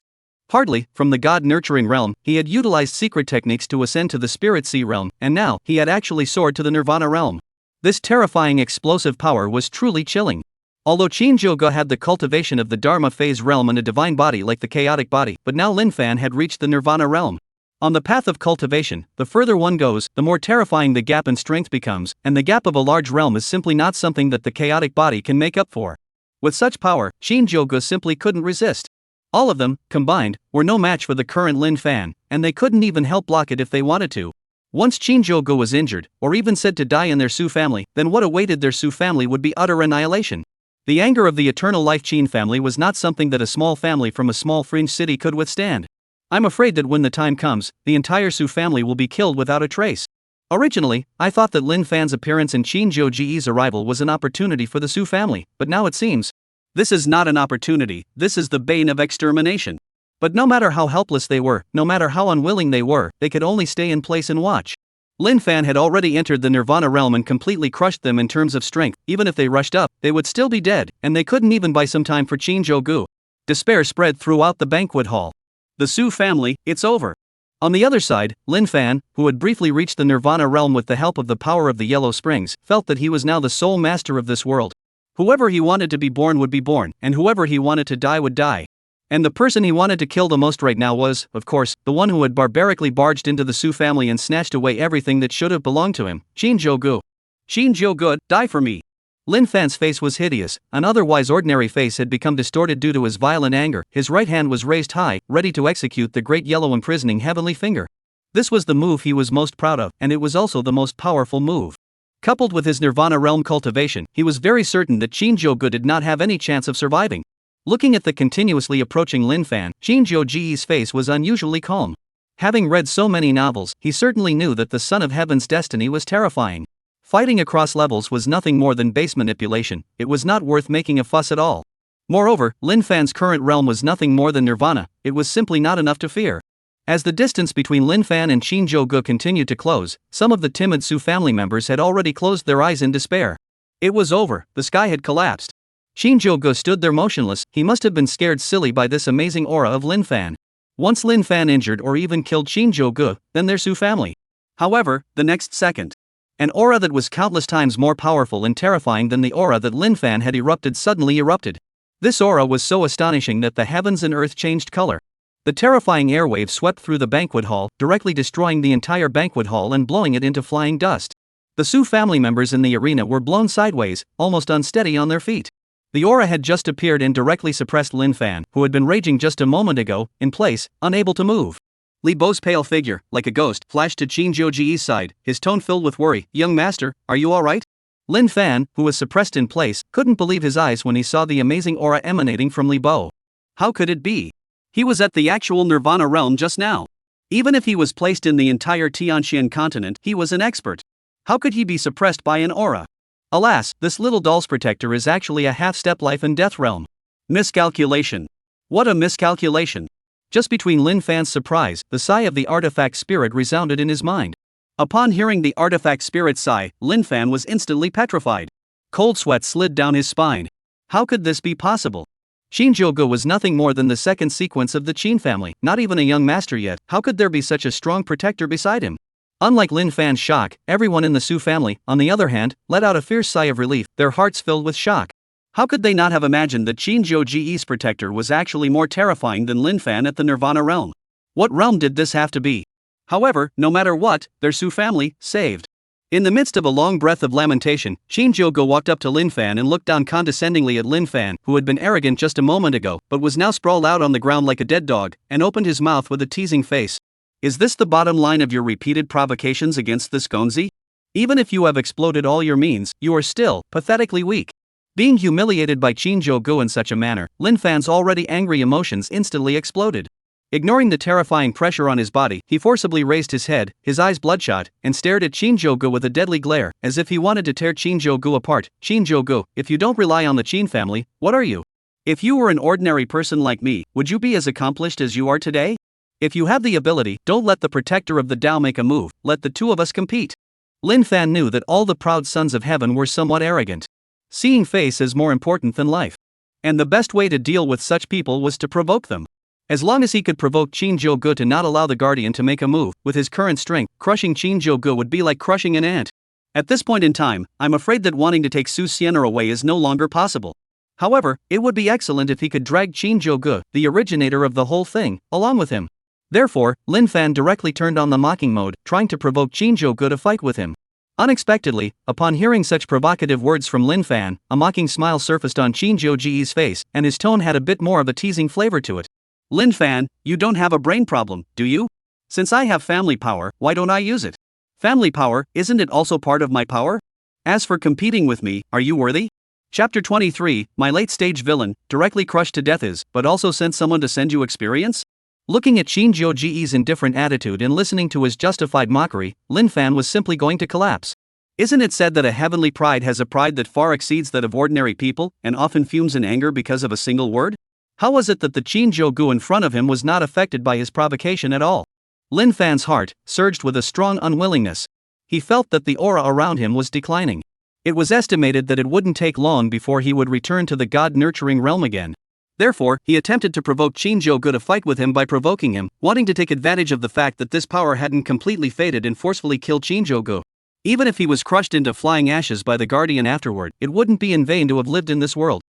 Hardly, from the god-nurturing realm, he had utilized secret techniques to ascend to the spirit sea realm, and now, he had actually soared to the nirvana realm. This terrifying explosive power was truly chilling. Although Shinjogo had the cultivation of the Dharma phase realm and a divine body like the chaotic body, but now Lin Fan had reached the nirvana realm. On the path of cultivation, the further one goes, the more terrifying the gap in strength becomes, and the gap of a large realm is simply not something that the chaotic body can make up for. With such power, Shinjogo simply couldn't resist. All of them, combined, were no match for the current Lin Fan, and they couldn't even help block it if they wanted to. Once Shinjogo was injured, or even said to die in their Su family, then what awaited their Su family would be utter annihilation. The anger of the eternal life Qing family was not something that a small family from a small fringe city could withstand. I'm afraid that when the time comes, the entire Su family will be killed without a trace. Originally, I thought that Lin Fan's appearance and Shinjogo's arrival was an opportunity for the Su family, but now it seems this is not an opportunity, this is the bane of extermination. But no matter how helpless they were, no matter how unwilling they were, they could only stay in place and watch. Lin Fan had already entered the nirvana realm and completely crushed them in terms of strength. Even if they rushed up, they would still be dead, and they couldn't even buy some time for Shinjogo. Despair spread throughout the banquet hall. The Su family, it's over. On the other side, Lin Fan, who had briefly reached the nirvana realm with the help of the power of the yellow springs, felt that he was now the sole master of this world. Whoever he wanted to be born would be born, and whoever he wanted to die would die. And the person he wanted to kill the most right now was, of course, the one who had barbarically barged into the Su family and snatched away everything that should have belonged to him, Shinjogo. Shinjogo, die for me. Lin Fan's face was hideous. An otherwise ordinary face had become distorted due to his violent anger. His right hand was raised high, ready to execute the great yellow imprisoning heavenly finger. This was the move he was most proud of, and it was also the most powerful move. Coupled with his nirvana realm cultivation, he was very certain that Shinjogo did not have any chance of surviving. Looking at the continuously approaching Lin Fan, Shinjogo's face was unusually calm. Having read so many novels, he certainly knew that the Son of Heaven's destiny was terrifying. Fighting across levels was nothing more than base manipulation. It was not worth making a fuss at all. Moreover, Lin Fan's current realm was nothing more than nirvana. It was simply not enough to fear. As the distance between Lin Fan and Shinjogo continued to close, some of the timid Su family members had already closed their eyes in despair. It was over, the sky had collapsed. Shinjogo stood there motionless. He must have been scared silly by this amazing aura of Lin Fan. Once Lin Fan injured or even killed Shinjogo, then their Su family. However, the next second, an aura that was countless times more powerful and terrifying than the aura that Lin Fan had erupted suddenly erupted. This aura was so astonishing that the heavens and earth changed color. The terrifying airwave swept through the banquet hall, directly destroying the entire banquet hall and blowing it into flying dust. The Su family members in the arena were blown sideways, almost unsteady on their feet. The aura had just appeared and directly suppressed Lin Fan, who had been raging just a moment ago, in place, unable to move. Li Bo's pale figure, like a ghost, flashed to Shinjogo's side, his tone filled with worry. "Young master, are you alright?" Lin Fan, who was suppressed in place, couldn't believe his eyes when he saw the amazing aura emanating from Li Bo. How could it be? He was at the actual Nirvana realm just now. Even if he was placed in the entire Tianxian continent, he was an expert. How could he be suppressed by an aura? Alas, this little doll's protector is actually a half-step life and death realm. Miscalculation. What a miscalculation. Just between Lin Fan's surprise, the sigh of the artifact spirit resounded in his mind. Upon hearing the artifact spirit sigh, Lin Fan was instantly petrified. Cold sweat slid down his spine. How could this be possible? Shinjogo was nothing more than the second sequence of the Qin family, not even a young master yet. How could there be such a strong protector beside him? Unlike Lin Fan's shock, everyone in the Su family, on the other hand, let out a fierce sigh of relief, their hearts filled with shock. How could they not have imagined that Shinjogo's protector was actually more terrifying than Lin Fan at the Nirvana realm? What realm did this have to be? However, no matter what, their Su family, saved. In the midst of a long breath of lamentation, Shinjogo walked up to Lin Fan and looked down condescendingly at Lin Fan, who had been arrogant just a moment ago, but was now sprawled out on the ground like a dead dog, and opened his mouth with a teasing face. Is this the bottom line of your repeated provocations against this Gonzi? Even if you have exploded all your means, you are still pathetically weak. Being humiliated by Shinjogo in such a manner, Lin Fan's already angry emotions instantly exploded. Ignoring the terrifying pressure on his body, he forcibly raised his head, his eyes bloodshot, and stared at Shinjogo with a deadly glare, as if he wanted to tear Shinjogo apart. Shinjogo, if you don't rely on the Qin family, what are you? If you were an ordinary person like me, would you be as accomplished as you are today? If you have the ability, don't let the protector of the Tao make a move, let the two of us compete. Lin Fan knew that all the proud sons of heaven were somewhat arrogant. Seeing face is more important than life. And the best way to deal with such people was to provoke them. As long as he could provoke Shinjogo to not allow the guardian to make a move, with his current strength, crushing Shinjogo would be like crushing an ant. At this point in time, I'm afraid that wanting to take Su Xian'er away is no longer possible. However, it would be excellent if he could drag Shinjogo, the originator of the whole thing, along with him. Therefore, Lin Fan directly turned on the mocking mode, trying to provoke Shinjogo to fight with him. Unexpectedly, upon hearing such provocative words from Lin Fan, a mocking smile surfaced on Shinjogo's face, and his tone had a bit more of a teasing flavor to it. Lin Fan, you don't have a brain problem, do you? Since I have family power, why don't I use it? Family power, isn't it also part of my power? As for competing with me, are you worthy? Chapter 23, my late-stage villain, directly crushed to death is, but also sent someone to send you experience? Looking at Shinjogo's indifferent attitude and listening to his justified mockery, Lin Fan was simply going to collapse. Isn't it said that a heavenly pride has a pride that far exceeds that of ordinary people, and often fumes in anger because of a single word? How was it that the Shinjogo in front of him was not affected by his provocation at all? Lin Fan's heart surged with a strong unwillingness. He felt that the aura around him was declining. It was estimated that it wouldn't take long before he would return to the god-nurturing realm again. Therefore, he attempted to provoke Shinjogo to fight with him by provoking him, wanting to take advantage of the fact that this power hadn't completely faded and forcefully kill Shinjogo. Even if he was crushed into flying ashes by the guardian afterward, it wouldn't be in vain to have lived in this world.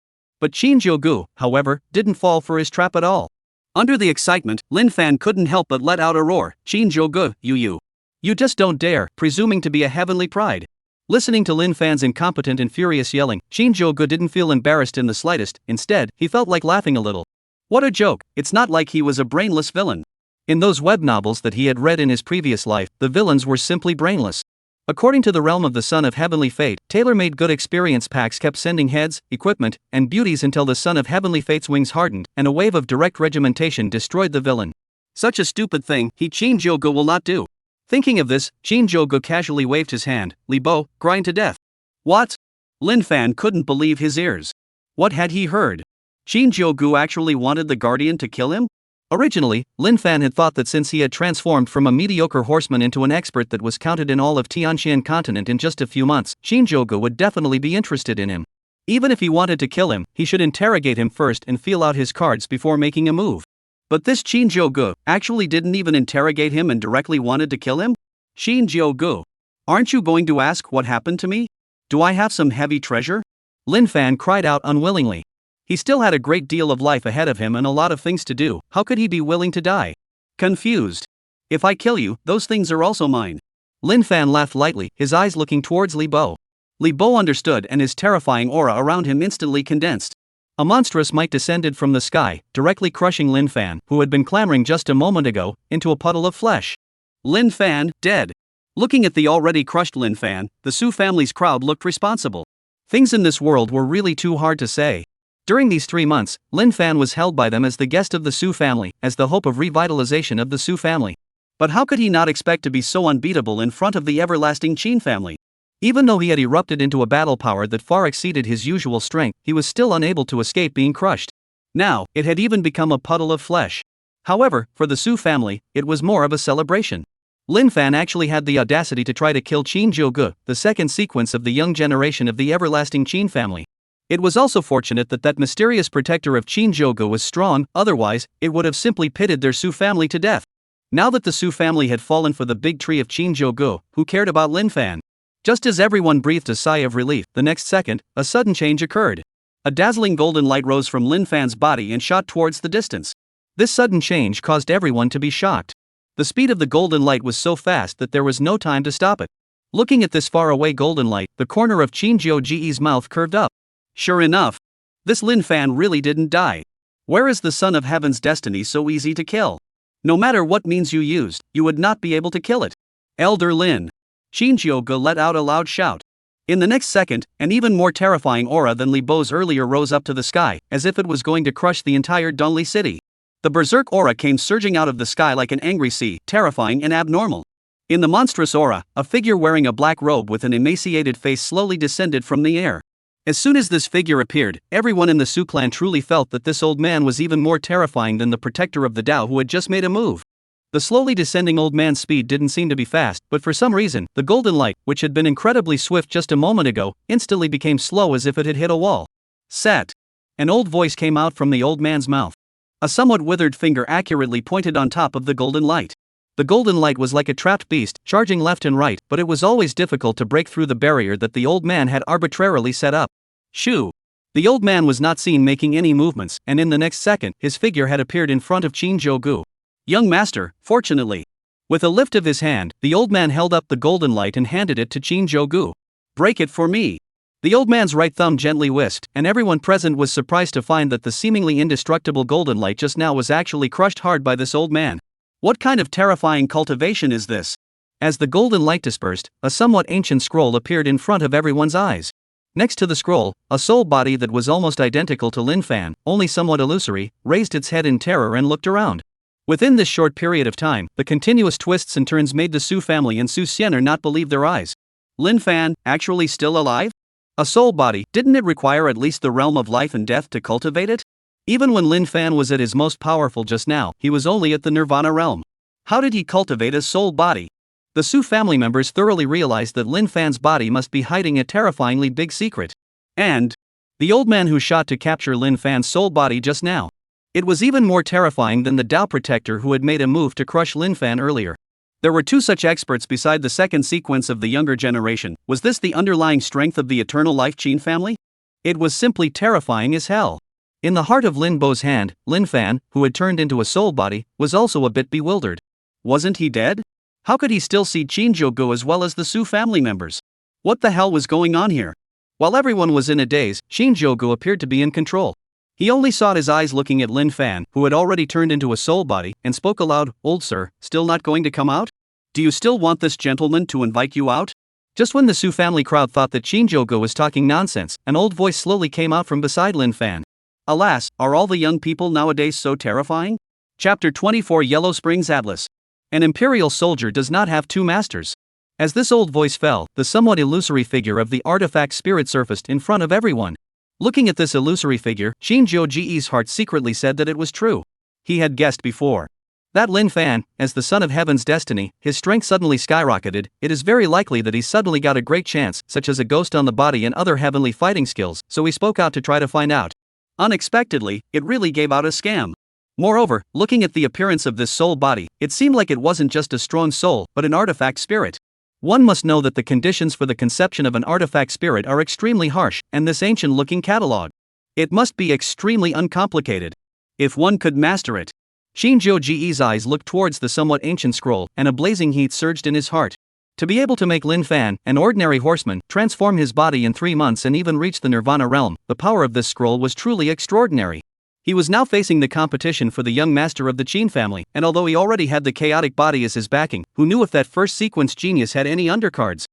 But Shinjogo, however, didn't fall for his trap at all. Under the excitement, Lin Fan couldn't help but let out a roar. Shinjogo, you just don't dare, presuming to be a heavenly pride. Listening to Lin Fan's incompetent and furious yelling, Shinjogo didn't feel embarrassed in the slightest. Instead, he felt like laughing a little. What a joke, it's not like he was a brainless villain. In those web novels that he had read in his previous life, the villains were simply brainless. According to the realm of the Son of Heavenly Fate, tailor-made good experience packs kept sending heads, equipment, and beauties until the Son of Heavenly Fate's wings hardened, and a wave of direct regimentation destroyed the villain. Such a stupid thing, Shinjogo will not do. Thinking of this, Shinjogo casually waved his hand. Li Bo, grind to death. What? Lin Fan couldn't believe his ears. What had he heard? Shinjogo actually wanted the guardian to kill him? Originally, Lin Fan had thought that since he had transformed from a mediocre horseman into an expert that was counted in all of Tianqian continent in just a few months, Shinjogo would definitely be interested in him. Even if he wanted to kill him, he should interrogate him first and feel out his cards before making a move. But this Shinjogo actually didn't even interrogate him and directly wanted to kill him? Shinjogo, aren't you going to ask what happened to me? Do I have some heavy treasure? Lin Fan cried out unwillingly. He still had a great deal of life ahead of him and a lot of things to do. How could he be willing to die? Confused. If I kill you, those things are also mine. Lin Fan laughed lightly, his eyes looking towards Li Bo. Li Bo understood and his terrifying aura around him instantly condensed. A monstrous might descended from the sky, directly crushing Lin Fan, who had been clamoring just a moment ago, into a puddle of flesh. Lin Fan, dead. Looking at the already crushed Lin Fan, the Su family's crowd looked responsible. Things in this world were really too hard to say. During these 3 months, Lin Fan was held by them as the guest of the Su family, as the hope of revitalization of the Su family. But how could he not expect to be so unbeatable in front of the everlasting Qin family? Even though he had erupted into a battle power that far exceeded his usual strength, he was still unable to escape being crushed. Now, it had even become a puddle of flesh. However, for the Su family, it was more of a celebration. Lin Fan actually had the audacity to try to kill Shinjogo, the second sequence of the young generation of the everlasting Qin family. It was also fortunate that that mysterious protector of Shinjogo was strong, otherwise, it would have simply pitted their Su family to death. Now that the Su family had fallen for the big tree of Shinjogo, who cared about Lin Fan? Just as everyone breathed a sigh of relief, the next second, a sudden change occurred. A dazzling golden light rose from Lin Fan's body and shot towards the distance. This sudden change caused everyone to be shocked. The speed of the golden light was so fast that there was no time to stop it. Looking at this faraway golden light, the corner of Shinjogo's mouth curved up. Sure enough, this Lin Fan really didn't die. Where is the son of heaven's destiny so easy to kill? No matter what means you used, you would not be able to kill it. Elder Lin. Shinjogo let out a loud shout. In the next second, an even more terrifying aura than Li Bo's earlier rose up to the sky, as if it was going to crush the entire Dunli city. The berserk aura came surging out of the sky like an angry sea, terrifying and abnormal. In the monstrous aura, a figure wearing a black robe with an emaciated face slowly descended from the air. As soon as this figure appeared, everyone in the Su clan truly felt that this old man was even more terrifying than the protector of the Dao who had just made a move. The slowly descending old man's speed didn't seem to be fast, but for some reason, the golden light, which had been incredibly swift just a moment ago, instantly became slow as if it had hit a wall. Set. An old voice came out from the old man's mouth. A somewhat withered finger accurately pointed on top of the golden light. The golden light was like a trapped beast, charging left and right, but it was always difficult to break through the barrier that the old man had arbitrarily set up. Shoo! The old man was not seen making any movements, and in the next second, his figure had appeared in front of Shinjogo. Young master, fortunately. With a lift of his hand, the old man held up the golden light and handed it to Shinjogo. Break it for me. The old man's right thumb gently whisked, and everyone present was surprised to find that the seemingly indestructible golden light just now was actually crushed hard by this old man. What kind of terrifying cultivation is this? As the golden light dispersed, a somewhat ancient scroll appeared in front of everyone's eyes. Next to the scroll, a soul body that was almost identical to Lin Fan, only somewhat illusory, raised its head in terror and looked around. Within this short period of time, the continuous twists and turns made the Su family and Su Xianer not believe their eyes. Lin Fan, actually still alive? A soul body, didn't it require at least the realm of life and death to cultivate it? Even when Lin Fan was at his most powerful just now, he was only at the Nirvana realm. How did he cultivate a soul body? The Su family members thoroughly realized that Lin Fan's body must be hiding a terrifyingly big secret. And the old man who shot to capture Lin Fan's soul body just now. It was even more terrifying than the Dao protector who had made a move to crush Lin Fan earlier. There were two such experts beside the second sequence of the younger generation. Was this the underlying strength of the eternal life Qin family? It was simply terrifying as hell. In the heart of Lin Bo's hand, Lin Fan, who had turned into a soul body, was also a bit bewildered. Wasn't he dead? How could he still see Shinjogo as well as the Su family members? What the hell was going on here? While everyone was in a daze, Shinjogo appeared to be in control. He only sought his eyes looking at Lin Fan, who had already turned into a soul body, and spoke aloud, "Old sir, still not going to come out? Do you still want this gentleman to invite you out?" Just when the Su family crowd thought that Shinjogo was talking nonsense, an old voice slowly came out from beside Lin Fan. Alas, are all the young people nowadays so terrifying? Chapter 24 Yellow Springs Atlas. An imperial soldier does not have two masters. As this old voice fell, the somewhat illusory figure of the artifact spirit surfaced in front of everyone. Looking at this illusory figure, Shinjogo's heart secretly said that it was true. he had guessed before. That Lin Fan, as the son of heaven's destiny, his strength suddenly skyrocketed. It is very likely that he suddenly got a great chance, such as a ghost on the body and other heavenly fighting skills, so he spoke out to try to find out. Unexpectedly, it really gave out a scam. Moreover, looking at the appearance of this soul body, it seemed like it wasn't just a strong soul, but an artifact spirit. One must know that the conditions for the conception of an artifact spirit are extremely harsh, and this ancient-looking catalog. It must be extremely uncomplicated. If one could master it. Shinjogo's eyes looked towards the somewhat ancient scroll, and a blazing heat surged in his heart. To be able to make Lin Fan, an ordinary horseman, transform his body in 3 months and even reach the Nirvana realm, the power of this scroll was truly extraordinary. He was now facing the competition for the young master of the Qing family, and although he already had the chaotic body as his backing, who knew if that first sequence genius had any undercards?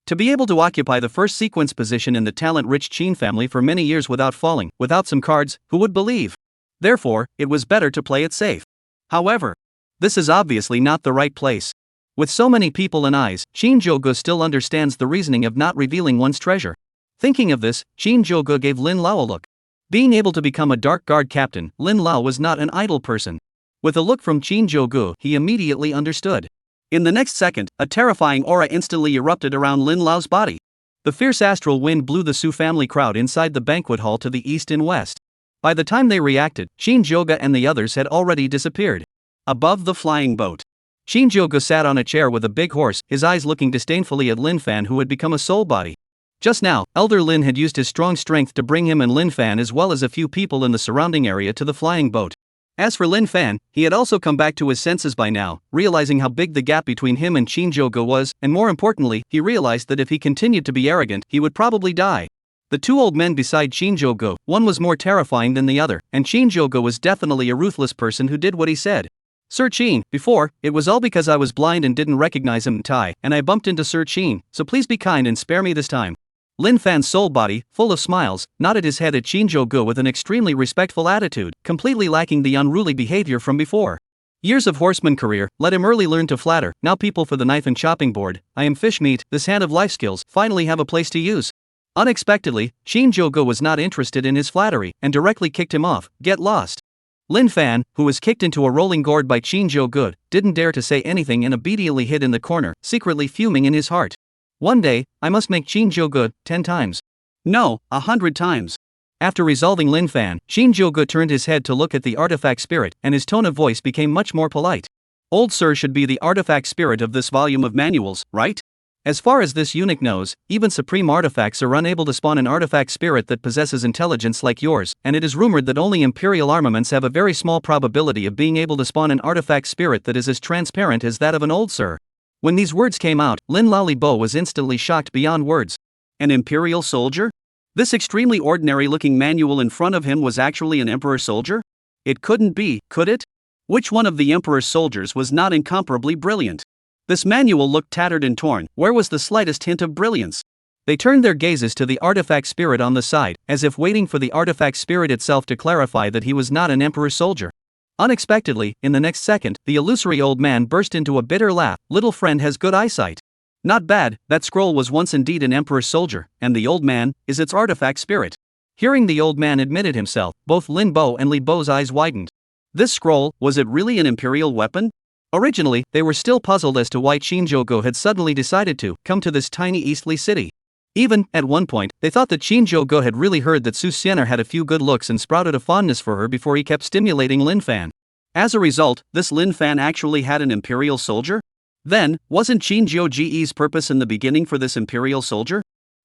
To be able to occupy the first sequence position in the talent-rich Qing family for many years without falling, without some cards, who would believe? Therefore, it was better to play it safe. However, this is obviously not the right place. With so many people and eyes, Shinjogo still understands the reasoning of not revealing one's treasure. Thinking of this, Shinjogo gave Lin Lao a look. Being able to become a dark guard captain, Lin Lao was not an idle person. With a look from Shinjogo, he immediately understood. In the next second, a terrifying aura instantly erupted around Lin Lao's body. The fierce astral wind blew the Su family crowd inside the banquet hall to the east and west. By the time they reacted, Shinjogo and the others had already disappeared. Above the flying boat, Shinjogo sat on a chair with a big horse, his eyes looking disdainfully at Lin Fan, who had become a soul body. Just now, Elder Lin had used his strong strength to bring him and Lin Fan as well as a few people in the surrounding area to the flying boat. As for Lin Fan, he had also come back to his senses by now, realizing how big the gap between him and Shinjogo was, and more importantly, he realized that if he continued to be arrogant, he would probably die. The two old men beside Shinjogo, one was more terrifying than the other, and Shinjogo was definitely a ruthless person who did what he said. Sir Qin, before, it was all because I was blind and didn't recognize him, Tai, and I bumped into Sir Qin, so please be kind and spare me this time. Lin Fan's soul body, full of smiles, nodded his head at Shinjogo with an extremely respectful attitude, completely lacking the unruly behavior from before. Years of horseman career, let him early learn to flatter. Now people for the knife and chopping board, I am fish meat, this hand of life skills, finally have a place to use. Unexpectedly, Shinjogo was not interested in his flattery, and directly kicked him off. Get lost. Lin Fan, who was kicked into a rolling gourd by Shinjogo, didn't dare to say anything and obediently hid in the corner, secretly fuming in his heart. One day, I must make Shinjogo 10 times. No, 100 times. After resolving Lin Fan, Shinjogo turned his head to look at the artifact spirit, and his tone of voice became much more polite. Old Sir should be the artifact spirit of this volume of manuals, right? As far as this eunuch knows, even supreme artifacts are unable to spawn an artifact spirit that possesses intelligence like yours, and it is rumored that only imperial armaments have a very small probability of being able to spawn an artifact spirit that is as transparent as that of an old sir. When these words came out, Lin Lalibo was instantly shocked beyond words. An imperial soldier? This extremely ordinary-looking manual in front of him was actually an emperor soldier? It couldn't be, could it? Which one of the emperor's soldiers was not incomparably brilliant? This manual looked tattered and torn. Where was the slightest hint of brilliance? They turned their gazes to the artifact spirit on the side, as if waiting for the artifact spirit itself to clarify that he was not an emperor's soldier. Unexpectedly, in the next second, the illusory old man burst into a bitter laugh. Little friend has good eyesight. Not bad, that scroll was once indeed an emperor's soldier, and the old man is its artifact spirit. Hearing the old man admitted himself, both Lin Bo and Li Bo's eyes widened. This scroll, was it really an imperial weapon? Originally, they were still puzzled as to why Shinjogo had suddenly decided to come to this tiny eastly city. Even, at one point, they thought that Shinjogo had really heard that Su Xianer had a few good looks and sprouted a fondness for her before he kept stimulating Lin Fan. As a result, this Lin Fan actually had an imperial soldier? Then, wasn't Shinjogo's purpose in the beginning for this imperial soldier?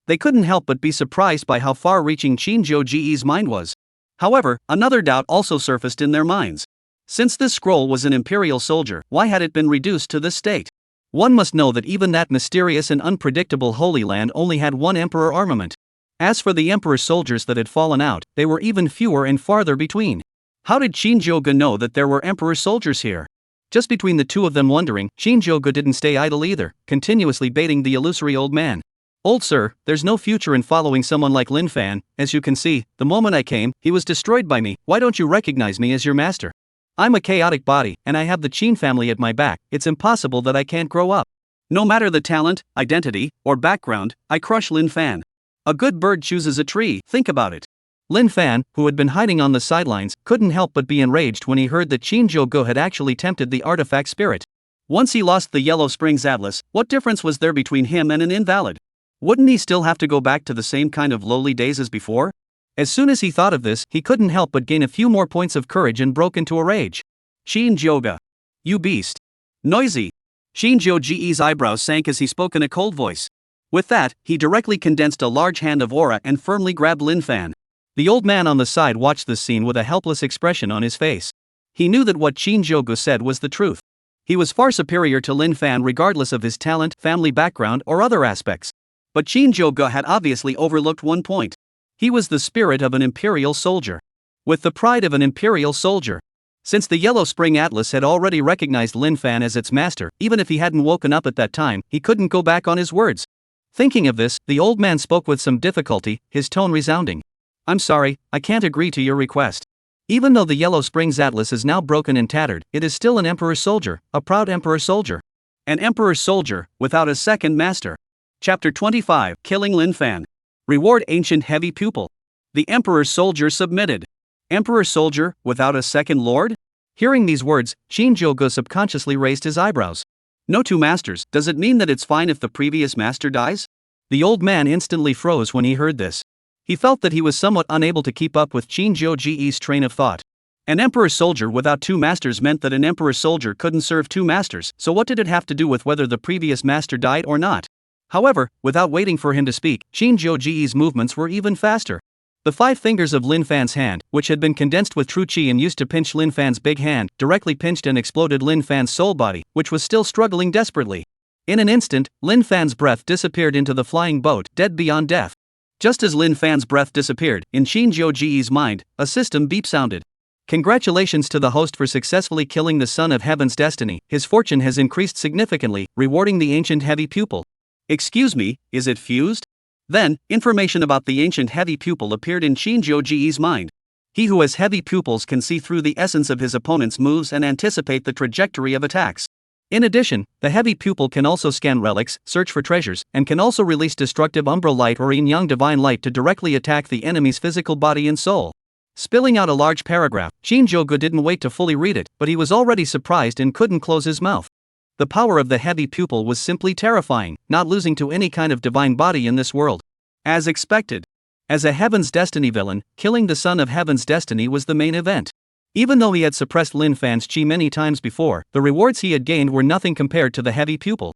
They couldn't help but be surprised by how far-reaching Shinjogo's mind was. However, another doubt also surfaced in their minds. Since this scroll was an imperial soldier, why had it been reduced to this state? One must know that even that mysterious and unpredictable Holy Land only had one emperor armament. As for the emperor's soldiers that had fallen out, they were even fewer and farther between. How did Shinjogo know that there were emperor soldiers here? Just between the two of them wondering, Shinjogo didn't stay idle either, continuously baiting the illusory old man. Old sir, there's no future in following someone like Lin Fan. As you can see, the moment I came, he was destroyed by me. Why don't you recognize me as your master? I'm a chaotic body, and I have the Qin family at my back. It's impossible that I can't grow up. No matter the talent, identity, or background, I crush Lin Fan. A good bird chooses a tree, think about it. Lin Fan, who had been hiding on the sidelines, couldn't help but be enraged when he heard that Shinjogo had actually tempted the artifact spirit. Once he lost the Yellow Springs Atlas, what difference was there between him and an invalid? Wouldn't he still have to go back to the same kind of lowly days as before? As soon as he thought of this, he couldn't help but gain a few more points of courage and broke into a rage. Shinjogo. You beast. Noisy. Shinjogo's eyebrows sank as he spoke in a cold voice. With that, he directly condensed a large hand of aura and firmly grabbed Lin Fan. The old man on the side watched this scene with a helpless expression on his face. He knew that what Shinjogo said was the truth. He was far superior to Lin Fan regardless of his talent, family background, or other aspects. But Shinjogo had obviously overlooked one point. He was the spirit of an imperial soldier. With the pride of an imperial soldier. Since the Yellow Spring Atlas had already recognized Lin Fan as its master, even if he hadn't woken up at that time, he couldn't go back on his words. Thinking of this, the old man spoke with some difficulty, his tone resounding. I'm sorry, I can't agree to your request. Even though the Yellow Springs Atlas is now broken and tattered, it is still an emperor soldier, a proud emperor soldier. An emperor soldier, without a second master. Chapter 25, Killing Lin Fan. Reward Ancient Heavy Pupil. The emperor soldier submitted. Emperor soldier, without a second lord? Hearing these words, Shinjogo subconsciously raised his eyebrows. No two masters, does it mean that it's fine if the previous master dies? The old man instantly froze when he heard this. He felt that he was somewhat unable to keep up with Shinjogo's train of thought. An emperor soldier without two masters meant that an emperor soldier couldn't serve two masters, so what did it have to do with whether the previous master died or not? However, without waiting for him to speak, Shinjogo's movements were even faster. The 5 fingers of Lin Fan's hand, which had been condensed with true chi and used to pinch Lin Fan's big hand, directly pinched and exploded Lin Fan's soul body, which was still struggling desperately. In an instant, Lin Fan's breath disappeared into the flying boat, dead beyond death. Just as Lin Fan's breath disappeared, in Shinjogo's mind, a system beep sounded. Congratulations to the host for successfully killing the son of Heaven's destiny. His fortune has increased significantly, rewarding the ancient heavy pupil. Excuse me, is it fused? Then, information about the ancient heavy pupil appeared in Shinjogo's mind. He who has heavy pupils can see through the essence of his opponent's moves and anticipate the trajectory of attacks. In addition, the heavy pupil can also scan relics, search for treasures, and can also release destructive umbral light or yin-yang divine light to directly attack the enemy's physical body and soul. Spilling out a large paragraph, Shinjogo didn't wait to fully read it, but he was already surprised and couldn't close his mouth. The power of the heavy pupil was simply terrifying, not losing to any kind of divine body in this world. As expected. As a Heaven's Destiny villain, killing the son of Heaven's Destiny was the main event. Even though he had suppressed Lin Fan's chi many times before, the rewards he had gained were nothing compared to the heavy pupil.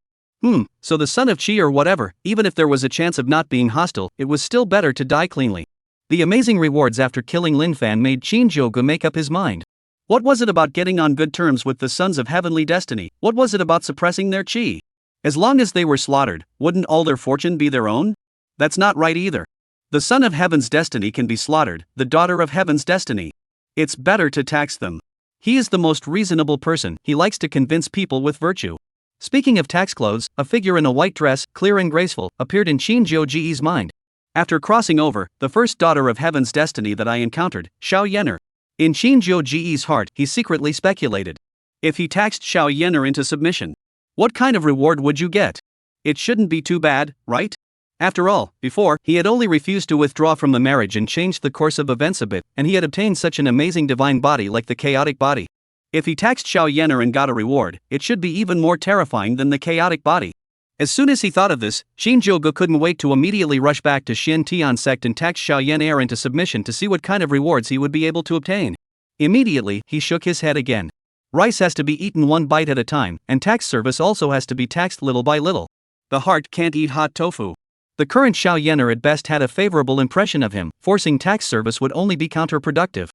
So the son of chi or whatever, even if there was a chance of not being hostile, it was still better to die cleanly. The amazing rewards after killing Lin Fan made Shinjogo make up his mind. What was it about getting on good terms with the sons of heavenly destiny? What was it about suppressing their chi? As long as they were slaughtered, wouldn't all their fortune be their own? That's not right either. The son of heaven's destiny can be slaughtered, the daughter of heaven's destiny. It's better to tax them. He is the most reasonable person, he likes to convince people with virtue. Speaking of tax clothes, a figure in a white dress, clear and graceful, appeared in Shinjogo's mind. After crossing over, the first daughter of heaven's destiny that I encountered, Xiao Yener. In Shinjogo's heart, he secretly speculated. If he taxed Xiao Yener into submission, what kind of reward would you get? It shouldn't be too bad, right? After all, before, he had only refused to withdraw from the marriage and changed the course of events a bit, and he had obtained such an amazing divine body like the chaotic body. If he taxed Xiao Yener and got a reward, it should be even more terrifying than the chaotic body. As soon as he thought of this, Shinjogo couldn't wait to immediately rush back to Shin Tian sect and tax Xiao Yener into submission to see what kind of rewards he would be able to obtain. Immediately, he shook his head again. Rice has to be eaten one bite at a time, and tax service also has to be taxed little by little. The heart can't eat hot tofu. The current Xiao Yener at best had a favorable impression of him, forcing tax service would only be counterproductive.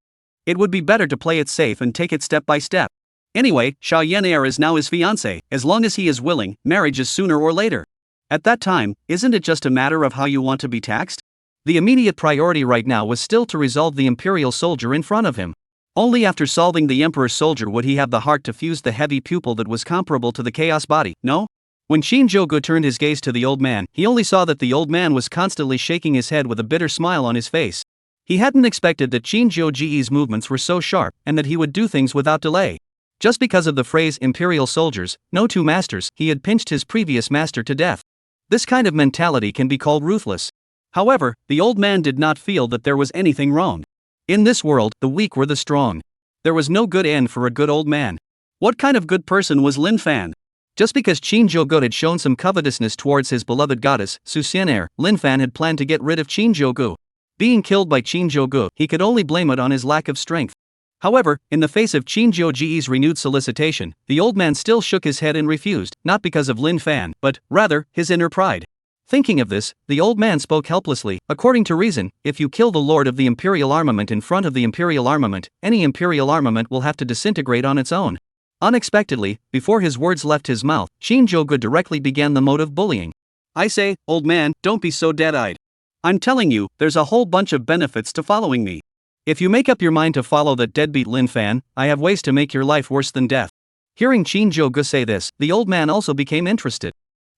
It would be better to play it safe and take it step by step. Anyway, Xiao Yener is now his fiancée, as long as he is willing, marriage is sooner or later. At that time, isn't it just a matter of how you want to be taxed? The immediate priority right now was still to resolve the imperial soldier in front of him. Only after solving the emperor's soldier would he have the heart to fuse the heavy pupil that was comparable to the chaos body, no? When Shinjogo turned his gaze to the old man, he only saw that the old man was constantly shaking his head with a bitter smile on his face. He hadn't expected that Shinjogo's movements were so sharp, and that he would do things without delay. Just because of the phrase imperial soldiers, no two masters, he had pinched his previous master to death. This kind of mentality can be called ruthless. However, the old man did not feel that there was anything wrong. In this world, the weak were the strong. There was no good end for a good old man. What kind of good person was Lin Fan? Just because Shinjogo had shown some covetousness towards his beloved goddess, Susan'er, Lin Fan had planned to get rid of Shinjogo. Being killed by Shinjogo, he could only blame it on his lack of strength. However, in the face of Shinjogo's renewed solicitation, the old man still shook his head and refused, not because of Lin Fan, but, rather, his inner pride. Thinking of this, the old man spoke helplessly. According to reason, if you kill the lord of the imperial armament in front of the imperial armament, any imperial armament will have to disintegrate on its own. Unexpectedly, before his words left his mouth, Shinjogo directly began the mode of bullying. I say, old man, don't be so dead-eyed. I'm telling you, there's a whole bunch of benefits to following me. If you make up your mind to follow that deadbeat Lin Fan, I have ways to make your life worse than death. Hearing Shinjogo say this, the old man also became interested.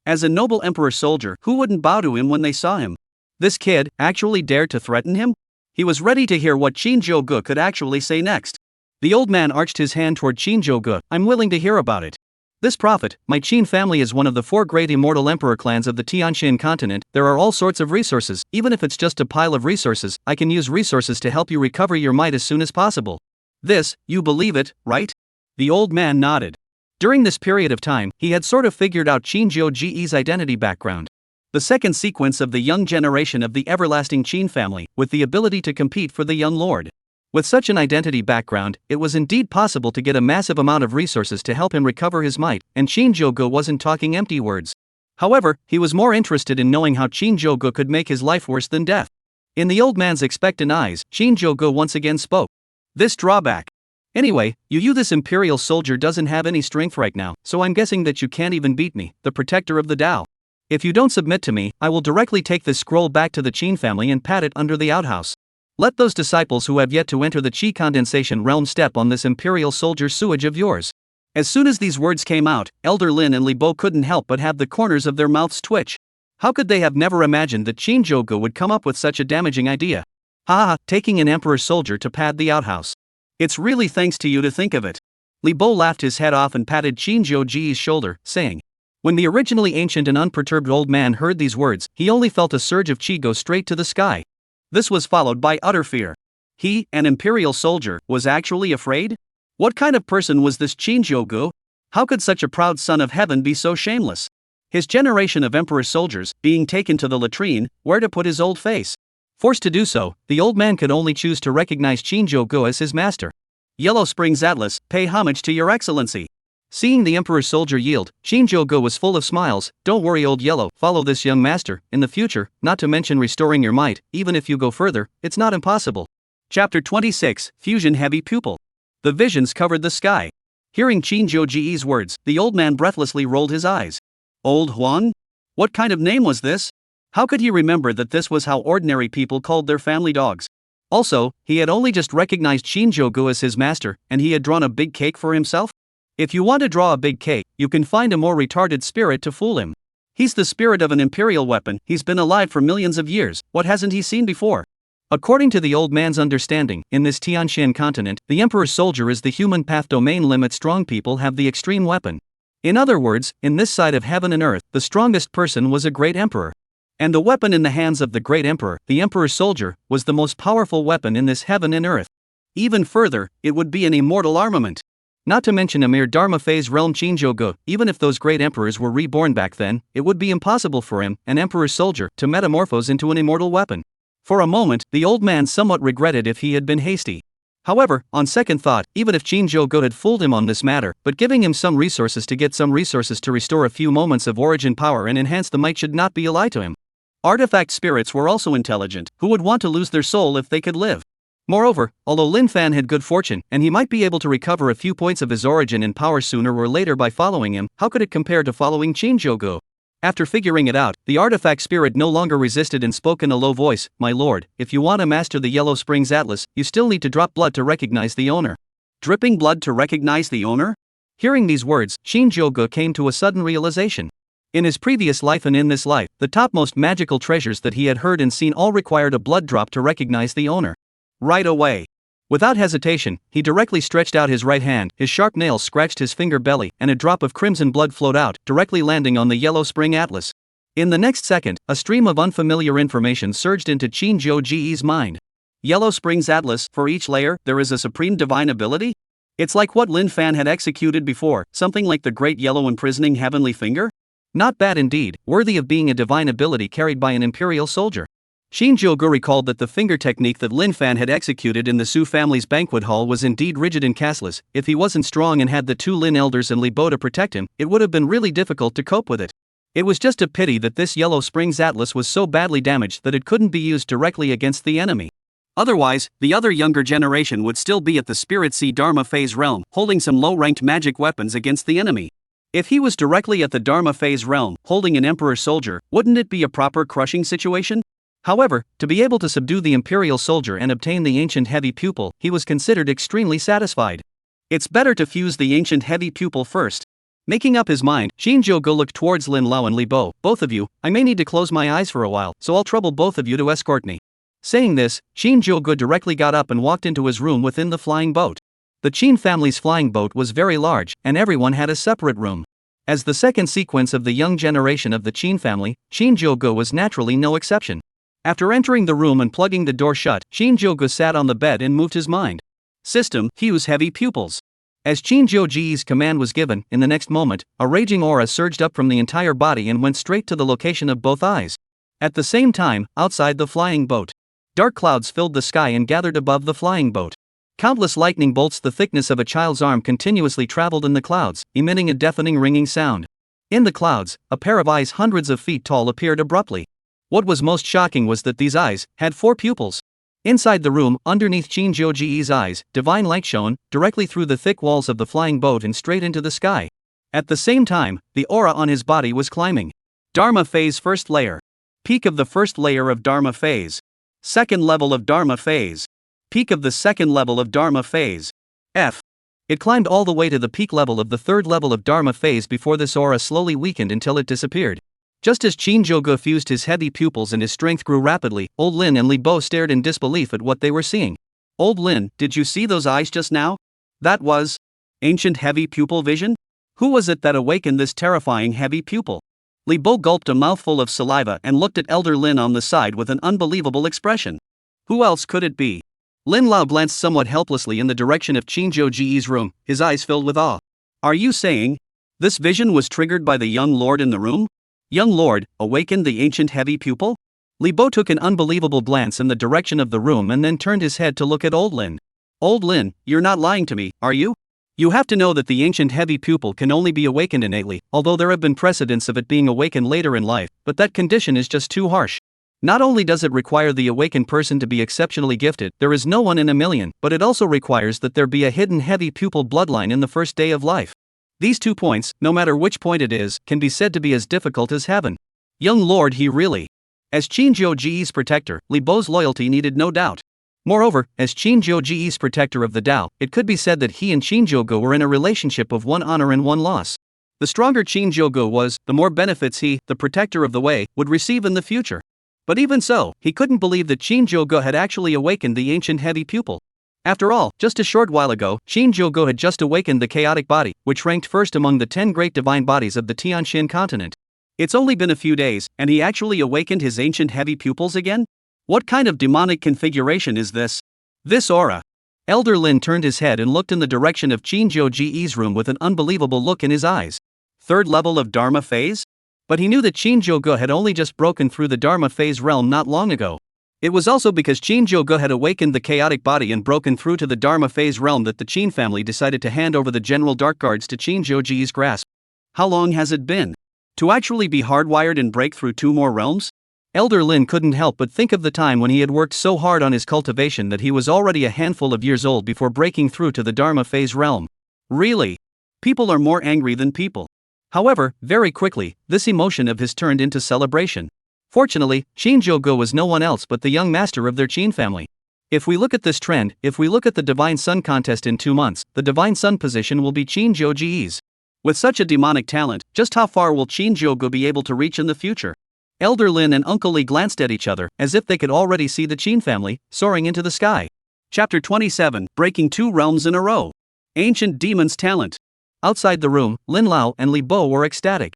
As a noble emperor soldier, who wouldn't bow to him when they saw him? This kid actually dared to threaten him? He was ready to hear what Shinjogo could actually say next. The old man arched his hand toward Shinjogo. I'm willing to hear about it. This prophet, my Qing family is one of the 4 great immortal emperor clans of the Tianxian continent. There are all sorts of resources. Even if it's just a pile of resources, I can use resources to help you recover your might as soon as possible. This, you believe it, right? The old man nodded. During this period of time, he had sort of figured out Shinjogo's identity background. The second sequence of the young generation of the everlasting Qin family, with the ability to compete for the young lord. With such an identity background, it was indeed possible to get a massive amount of resources to help him recover his might, and Shinjogo wasn't talking empty words. However, he was more interested in knowing how Shinjogo could make his life worse than death. In the old man's expectant eyes, Shinjogo once again spoke. This drawback. Anyway, this imperial soldier doesn't have any strength right now, so I'm guessing that you can't even beat me, the protector of the Tao. If you don't submit to me, I will directly take this scroll back to the Qin family and pat it under the outhouse. Let those disciples who have yet to enter the Qi condensation realm step on this imperial soldier sewage of yours. As soon as these words came out, Elder Lin and Li Bo couldn't help but have the corners of their mouths twitch. How could they have never imagined that Shinjogo would come up with such a damaging idea? Ha, taking an emperor soldier to pad the outhouse. It's really thanks to you to think of it. Li Bo laughed his head off and patted Shinjogo's shoulder, saying. When the originally ancient and unperturbed old man heard these words, he only felt a surge of chi go straight to the sky. This was followed by utter fear. He, an imperial soldier, was actually afraid? What kind of person was this Shinjogo? How could such a proud son of heaven be so shameless? His generation of emperor soldiers, being taken to the latrine, where to put his old face? Forced to do so, the old man could only choose to recognize Shinjogo as his master. Yellow Springs Atlas, pay homage to your excellency. Seeing the emperor soldier yield, Shinjogo was full of smiles. Don't worry, old Yellow, follow this young master. In the future, not to mention restoring your might, even if you go further, it's not impossible. Chapter 26, Fusion Heavy Pupil. The visions covered the sky. Hearing Shinjogo's words, the old man breathlessly rolled his eyes. Old Huang? What kind of name was this? How could he remember that this was how ordinary people called their family dogs? Also, he had only just recognized Shinjogo as his master, and he had drawn a big cake for himself? If you want to draw a big cake, you can find a more retarded spirit to fool him. He's the spirit of an imperial weapon. He's been alive for millions of years. What hasn't he seen before? According to the old man's understanding, in this Tianxian continent, the emperor's soldier is the human path domain limit. Strong people have the extreme weapon. In other words, in this side of heaven and earth, the strongest person was a great emperor. And the weapon in the hands of the great emperor, the emperor's soldier, was the most powerful weapon in this heaven and earth. Even further, it would be an immortal armament. Not to mention a mere Dharma phase realm Shinjogo. Even if those great emperors were reborn back then, it would be impossible for him, an emperor's soldier, to metamorphose into an immortal weapon. For a moment, the old man somewhat regretted if he had been hasty. However, on second thought, even if Shinjogo had fooled him on this matter, but giving him some resources to restore a few moments of origin power and enhance the might should not be a lie to him. Artifact spirits were also intelligent, who would want to lose their soul if they could live. Moreover, although Lin Fan had good fortune, and he might be able to recover a few points of his origin and power sooner or later by following him, how could it compare to following Shinjogo? After figuring it out, the artifact spirit no longer resisted and spoke in a low voice. My lord, if you want to master the Yellow Springs Atlas, you still need to drop blood to recognize the owner. Dripping blood to recognize the owner? Hearing these words, Shinjogo came to a sudden realization. In his previous life and in this life, the topmost magical treasures that he had heard and seen all required a blood drop to recognize the owner. Right away. Without hesitation, he directly stretched out his right hand, his sharp nails scratched his finger belly, and a drop of crimson blood flowed out, directly landing on the Yellow Spring Atlas. In the next second, a stream of unfamiliar information surged into Shinjogo's mind. Yellow Springs Atlas, for each layer, there is a supreme divine ability? It's like what Lin Fan had executed before, something like the Great Yellow Imprisoning Heavenly Finger? Not bad indeed, worthy of being a divine ability carried by an imperial soldier. Shinjogo recalled that the finger technique that Lin Fan had executed in the Su family's banquet hall was indeed rigid and castless. If he wasn't strong and had the two Lin elders and Li Bo to protect him, it would have been really difficult to cope with it. It was just a pity that this Yellow Springs Atlas was so badly damaged that it couldn't be used directly against the enemy. Otherwise, the other younger generation would still be at the Spirit Sea Dharma Phase realm, holding some low-ranked magic weapons against the enemy. If he was directly at the Dharma Phase realm, holding an Emperor soldier, wouldn't it be a proper crushing situation? However, to be able to subdue the Imperial soldier and obtain the ancient heavy pupil, he was considered extremely satisfied. It's better to fuse the ancient heavy pupil first. Making up his mind, Shinjogo looked towards Lin Lao and Li Bo. Both of you, I may need to close my eyes for a while, so I'll trouble both of you to escort me. Saying this, Shinjogo directly got up and walked into his room within the flying boat. The Qing family's flying boat was very large, and everyone had a separate room. As the second sequence of the young generation of the Qing family, Shinjogo was naturally no exception. After entering the room and plugging the door shut, Shinjogo sat on the bed and moved his mind. System, fuse heavy pupils. As Shinjogo's command was given, in the next moment, a raging aura surged up from the entire body and went straight to the location of both eyes. At the same time, outside the flying boat, dark clouds filled the sky and gathered above the flying boat. Countless lightning bolts the thickness of a child's arm continuously traveled in the clouds, emitting a deafening ringing sound. In the clouds, a pair of eyes hundreds of feet tall appeared abruptly. What was most shocking was that these eyes had 4 pupils. Inside the room, underneath Shinjogo's eyes, divine light shone directly through the thick walls of the flying boat and straight into the sky. At the same time, the aura on his body was climbing. Dharma Phase First Layer. Peak of the first layer of Dharma Phase. Second level of Dharma Phase. Peak of the second level of Dharma Phase. F. It climbed all the way to the peak level of the third level of Dharma Phase before this aura slowly weakened until it disappeared. Just as Shinjogo fused his heavy pupils and his strength grew rapidly, Old Lin and Li Bo stared in disbelief at what they were seeing. Old Lin, did you see those eyes just now? That was ancient heavy pupil vision? Who was it that awakened this terrifying heavy pupil? Li Bo gulped a mouthful of saliva and looked at Elder Lin on the side with an unbelievable expression. Who else could it be? Lin Lao glanced somewhat helplessly in the direction of Shinjogo's room, his eyes filled with awe. Are you saying this vision was triggered by the young lord in the room? Young lord, awakened the ancient heavy pupil? Li Bo took an unbelievable glance in the direction of the room and then turned his head to look at Old Lin. Old Lin, you're not lying to me, are you? You have to know that the ancient heavy pupil can only be awakened innately, although there have been precedents of it being awakened later in life, but that condition is just too harsh. Not only does it require the awakened person to be exceptionally gifted, there is no one in a million, but it also requires that there be a hidden heavy pupil bloodline in the first day of life. These 2 points, no matter which point it is, can be said to be as difficult as heaven. Young lord, he really. As Shinjogo's protector, Li Bo's loyalty needed no doubt. Moreover, as Shinjogo's protector of the Tao, it could be said that he and Shinjogo were in a relationship of one honor and one loss. The stronger Shinjogo was, the more benefits he, the protector of the way, would receive in the future. But even so, he couldn't believe that Shinjogo had actually awakened the ancient heavy pupil. After all, just a short while ago, Shinjogo had just awakened the chaotic body, which ranked first among the 10 great divine bodies of the Tianxin continent. It's only been a few days, and he actually awakened his ancient heavy pupils again? What kind of demonic configuration is this? This aura. Elder Lin turned his head and looked in the direction of Shinjogo's room with an unbelievable look in his eyes. Third level of Dharma Phase? But he knew that Shinjogo had only just broken through the Dharma Phase realm not long ago. It was also because Shinjogo had awakened the chaotic body and broken through to the Dharma Phase realm that the Qing family decided to hand over the General Dark Guards to Shinjogo's grasp. How long has it been? To actually be hardwired and break through 2 more realms? Elder Lin couldn't help but think of the time when he had worked so hard on his cultivation that he was already a handful of years old before breaking through to the Dharma Phase realm. Really? People are more angry than people. However, very quickly, this emotion of his turned into celebration. Fortunately, Shinjogo was no one else but the young master of their Qing family. If we look at this trend, if we look at the Divine Sun contest in 2 months, the Divine Sun position will be Shinjogo's. With such a demonic talent, just how far will Shinjogo be able to reach in the future? Elder Lin and Uncle Li glanced at each other, as if they could already see the Qing family, soaring into the sky. Chapter 27, Breaking 2 Realms in a Row. Ancient Demon's Talent. Outside the room, Lin Lao and Li Bo were ecstatic.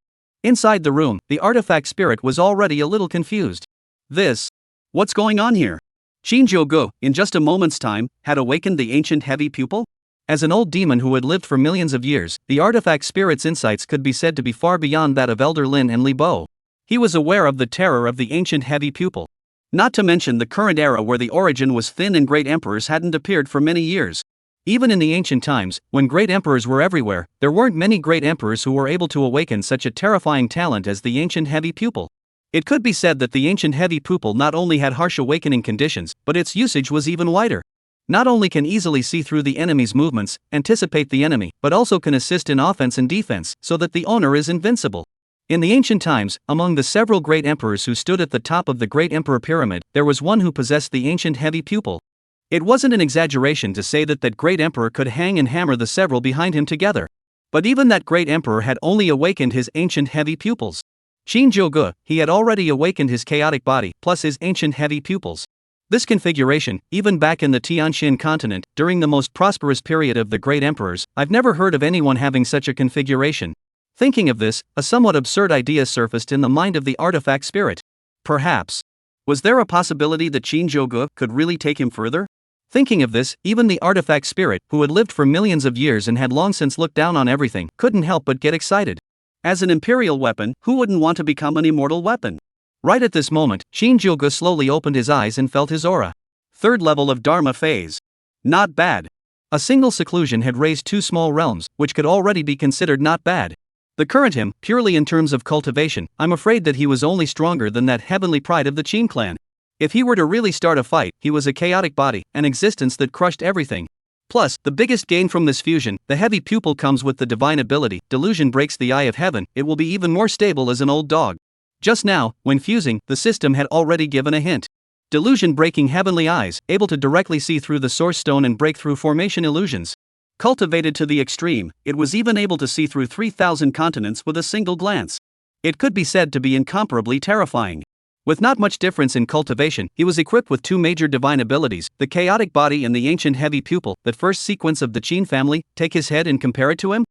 Inside the room, the artifact spirit was already a little confused. What's going on here? Shinjogo, in just a moment's time, had awakened the ancient heavy pupil? As an old demon who had lived for millions of years, the artifact spirit's insights could be said to be far beyond that of Elder Lin and Li Bo. He was aware of the terror of the ancient heavy pupil. Not to mention the current era where the origin was thin and great emperors hadn't appeared for many years. Even in the ancient times, when great emperors were everywhere, there weren't many great emperors who were able to awaken such a terrifying talent as the ancient heavy pupil. It could be said that the ancient heavy pupil not only had harsh awakening conditions, but its usage was even wider. Not only can easily see through the enemy's movements, anticipate the enemy, but also can assist in offense and defense, so that the owner is invincible. In the ancient times, among the several great emperors who stood at the top of the Great Emperor Pyramid, there was one who possessed the ancient heavy pupil. It wasn't an exaggeration to say that great emperor could hang and hammer the several behind him together. But even that great emperor had only awakened his ancient heavy pupils. Shinjogo, he had already awakened his chaotic body, plus his ancient heavy pupils. This configuration, even back in the Tianxin continent, during the most prosperous period of the great emperors, I've never heard of anyone having such a configuration. Thinking of this, a somewhat absurd idea surfaced in the mind of the artifact spirit. Perhaps. Was there a possibility that Shinjogo could really take him further? Thinking of this, even the artifact spirit, who had lived for millions of years and had long since looked down on everything, couldn't help but get excited. As an imperial weapon, who wouldn't want to become an immortal weapon? Right at this moment, Shinjogo slowly opened his eyes and felt his aura. Third level of Dharma phase. Not bad. A single seclusion had raised 2 small realms, which could already be considered not bad. The current him, purely in terms of cultivation, I'm afraid that he was only stronger than that heavenly pride of the Qing clan. If he were to really start a fight, he was a chaotic body, an existence that crushed everything. Plus, the biggest gain from this fusion, the heavy pupil comes with the divine ability, delusion breaks the eye of heaven, it will be even more stable as an old dog. Just now, when fusing, the system had already given a hint. Delusion breaking heavenly eyes, able to directly see through the source stone and break through formation illusions. Cultivated to the extreme, it was even able to see through 3,000 continents with a single glance. It could be said to be incomparably terrifying. With not much difference in cultivation, he was equipped with 2 major divine abilities, the chaotic body and the ancient heavy pupil. That first sequence of the Qin family, take his head and compare it to him?